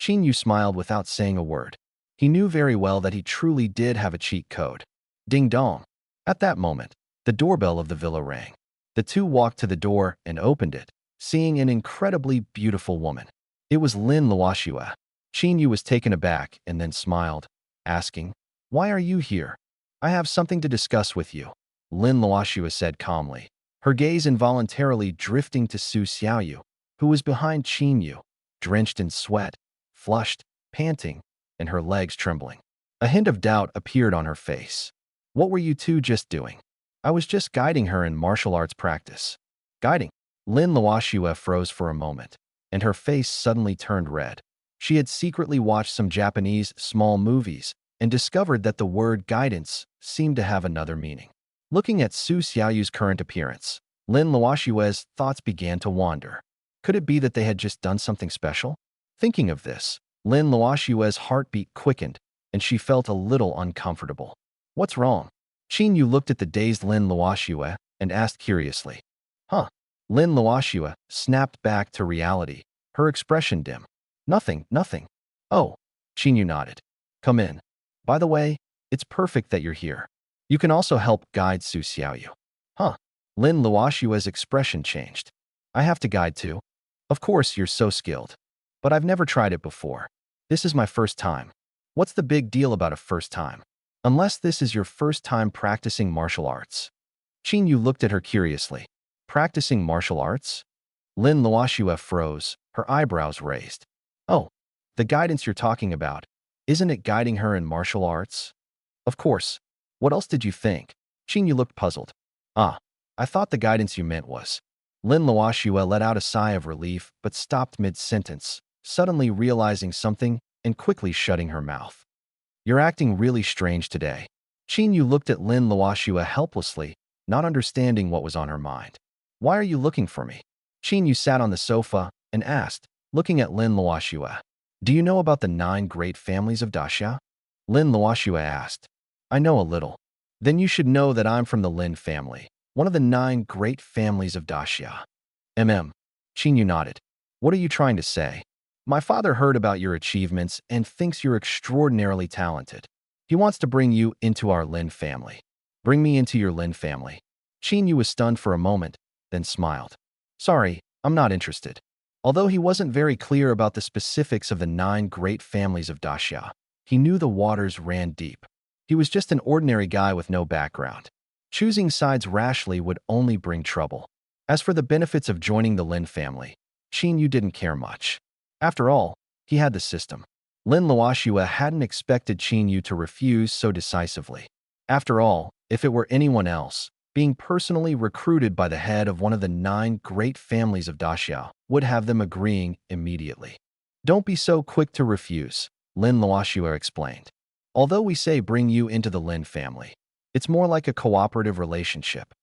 Qin Yu smiled without saying a word. He knew very well that he truly did have a cheat code. Ding dong. At that moment, the doorbell of the villa rang. The two walked to the door and opened it, seeing an incredibly beautiful woman. It was Lin Luoxue. Qin Yu was taken aback and then smiled, asking, "Why are you here?" "I have something to discuss with you," Lin Luoxue said calmly, her gaze involuntarily drifting to Su Xiaoyu, who was behind Qin Yu, drenched in sweat, flushed, panting, and her legs trembling. A hint of doubt appeared on her face. "What were you two just doing?" "I was just guiding her in martial arts practice." "Guiding?" Lin Luoxue froze for a moment, and her face suddenly turned red. She had secretly watched some Japanese small movies and discovered that the word guidance seemed to have another meaning. Looking at Su Xiaoyu's current appearance, Lin Luoxue's thoughts began to wander. Could it be that they had just done something special? Thinking of this, Lin Luoxue's heartbeat quickened, and she felt a little uncomfortable. "What's wrong?" Qin Yu looked at the dazed Lin Luoxue and asked curiously. "Huh?" Lin Luoxue snapped back to reality, her expression dim. "Nothing, nothing." "Oh." Qin Yu nodded. "Come in. By the way, it's perfect that you're here. You can also help guide Su Xiaoyu." "Huh?" Lin Luoxue's expression changed. "I have to guide too?" "Of course, you're so skilled. But I've never tried it before. This is my first time." "What's the big deal about a first time? Unless this is your first time practicing martial arts." Qin Yu looked at her curiously. "Practicing martial arts?" Lin Luoxue froze, her eyebrows raised. "Oh, the guidance you're talking about. Isn't it guiding her in martial arts?" "Of course. What else did you think?" Qin Yu looked puzzled. "Ah, I thought the guidance you meant was." Lin Luoxue let out a sigh of relief but stopped mid-sentence, suddenly realizing something and quickly shutting her mouth. "You're acting really strange today." Qin Yu looked at Lin Luoxue helplessly, not understanding what was on her mind. "Why are you looking for me?" Qin Yu sat on the sofa and asked, looking at Lin Luoxue. "Do you know about the 9 great families of Daxia?" Lin Luoxue asked. "I know a little." "Then you should know that I'm from the Lin family, one of the 9 great families of Daxia." Qin Yu nodded. "What are you trying to say?" "My father heard about your achievements and thinks you're extraordinarily talented. He wants to bring you into our Lin family." "Bring me into your Lin family?" Qin Yu was stunned for a moment, then smiled. "Sorry, I'm not interested." Although he wasn't very clear about the specifics of the 9 great families of Daxia, he knew the waters ran deep. He was just an ordinary guy with no background. Choosing sides rashly would only bring trouble. As for the benefits of joining the Lin family, Qin Yu didn't care much. After all, he had the system. Lin Luoxue hadn't expected Qin Yu to refuse so decisively. After all, if it were anyone else, being personally recruited by the head of one of the 9 great families of Daxia would have them agreeing immediately. "Don't be so quick to refuse," Lin Luoxue explained. "Although we say bring you into the Lin family, it's more like a cooperative relationship."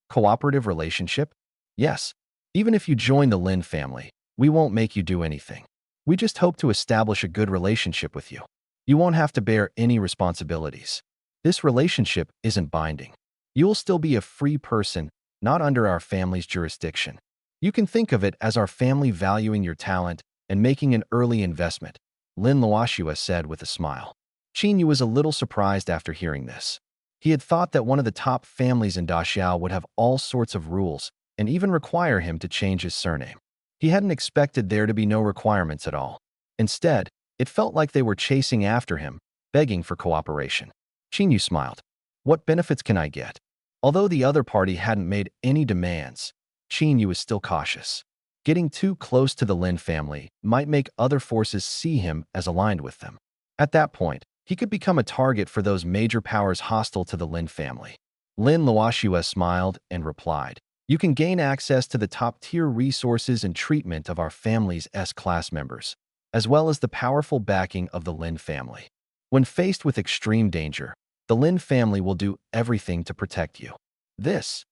"Cooperative relationship?" "Yes. Even if you join the Lin family, we won't make you do anything. We just hope to establish a good relationship with you. You won't have to bear any responsibilities. This relationship isn't binding. You will still be a free person, not under our family's jurisdiction. You can think of it as our family valuing your talent and making an early investment," Lin Luoxue said with a smile. Qin Yu was a little surprised after hearing this. He had thought that one of the top families in Daxiao would have all sorts of rules and even require him to change his surname. He hadn't expected there to be no requirements at all. Instead, it felt like they were chasing after him, begging for cooperation. Qin Yu smiled. "What benefits can I get?" Although the other party hadn't made any demands, Qin Yu was still cautious. Getting too close to the Lin family might make other forces see him as aligned with them. At that point, he could become a target for those major powers hostile to the Lin family. Lin Luoxue smiled and replied, "You can gain access to the top-tier resources and treatment of our family's S-class members, as well as the powerful backing of the Lin family. When faced with extreme danger, the Lin family will do everything to protect you." This.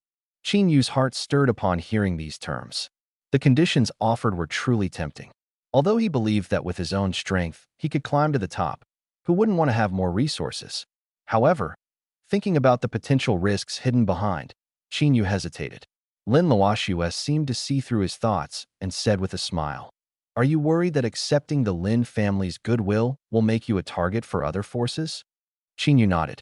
Qin Yu's heart stirred upon hearing these terms. The conditions offered were truly tempting. Although he believed that with his own strength, he could climb to the top, who wouldn't want to have more resources? However, thinking about the potential risks hidden behind, Qin Yu hesitated. Lin Luoxue seemed to see through his thoughts and said with a smile, "Are you worried that accepting the Lin family's goodwill will make you a target for other forces?" Qin Yu nodded.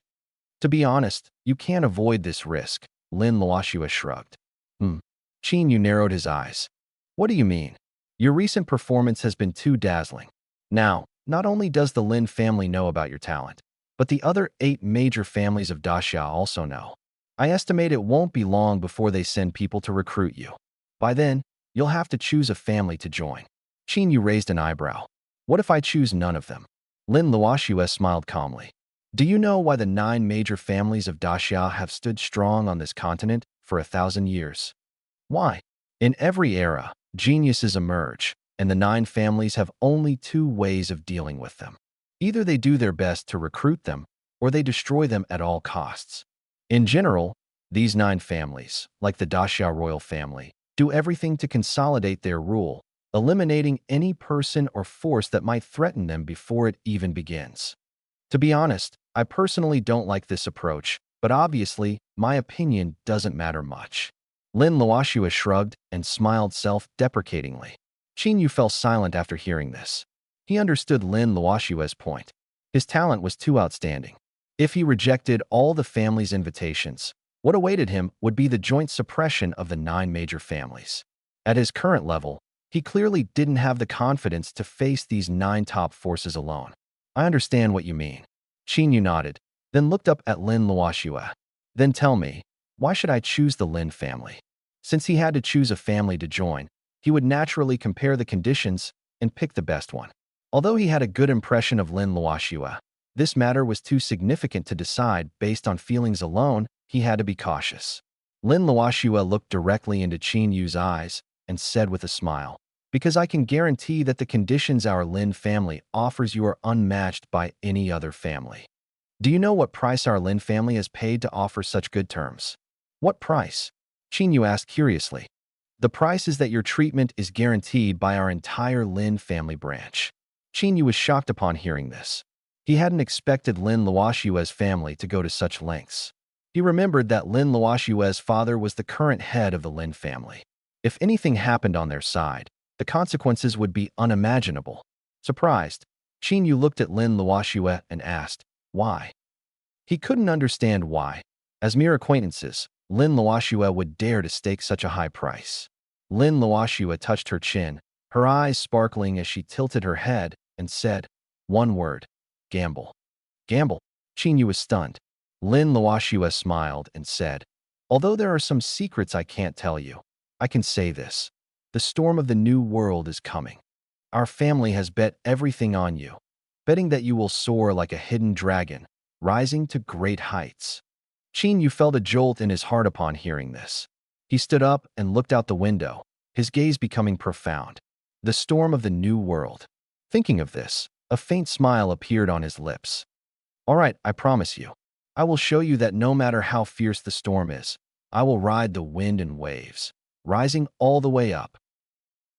"To be honest, you can't avoid this risk," Lin Luoxue shrugged. Qin Yu narrowed his eyes. "What do you mean? Your recent performance has been too dazzling. Now, not only does the Lin family know about your talent, but the other 8 major families of Daxia also know. I estimate it won't be long before they send people to recruit you. By then, you'll have to choose a family to join." Qin Yu raised an eyebrow. "What if I choose none of them?" Lin Luoxue smiled calmly. "Do you know why the 9 major families of Daxia have stood strong on this continent for 1,000 years? Why? In every era, geniuses emerge, and the 9 families have only 2 ways of dealing with them. Either they do their best to recruit them, or they destroy them at all costs. In general, these 9 families, like the Daxia royal family, do everything to consolidate their rule, eliminating any person or force that might threaten them before it even begins. To be honest, I personally don't like this approach, but obviously, my opinion doesn't matter much." Lin Luoxue shrugged and smiled self-deprecatingly. Qin Yu fell silent after hearing this. He understood Lin Luoxue's point. His talent was too outstanding. If he rejected all the family's invitations, what awaited him would be the joint suppression of the 9 major families. At his current level, he clearly didn't have the confidence to face these 9 top forces alone. "I understand what you mean." Qin Yu nodded, then looked up at Lin Luoxue. "Then tell me, why should I choose the Lin family?" Since he had to choose a family to join, he would naturally compare the conditions and pick the best one. Although he had a good impression of Lin Luoxue, this matter was too significant to decide based on feelings alone. He had to be cautious. Lin Luoxue looked directly into Qin Yu's eyes and said with a smile, "Because I can guarantee that the conditions our Lin family offers you are unmatched by any other family." "Do you know what price our Lin family has paid to offer such good terms?" "What price?" Qin Yu asked curiously. "The price is that your treatment is guaranteed by our entire Lin family branch." Qin Yu was shocked upon hearing this. He hadn't expected Lin Luoxue's family to go to such lengths. He remembered that Lin Luoxue's father was the current head of the Lin family. If anything happened on their side, the consequences would be unimaginable. Surprised, Qin Yu looked at Lin Luoxue and asked, "Why?" He couldn't understand why. As mere acquaintances, Lin Luoxue would dare to stake such a high price. Lin Luoxue touched her chin, her eyes sparkling as she tilted her head and said, "One word, gamble." "Gamble?" Qin Yu was stunned. Lin Luoxue smiled and said, "Although there are some secrets I can't tell you, I can say this. The storm of the new world is coming. Our family has bet everything on you, betting that you will soar like a hidden dragon, rising to great heights." Qin Yu felt a jolt in his heart upon hearing this. He stood up and looked out the window, his gaze becoming profound. The storm of the new world. Thinking of this, a faint smile appeared on his lips. "All right, I promise you. I will show you that no matter how fierce the storm is, I will ride the wind and waves, rising all the way up."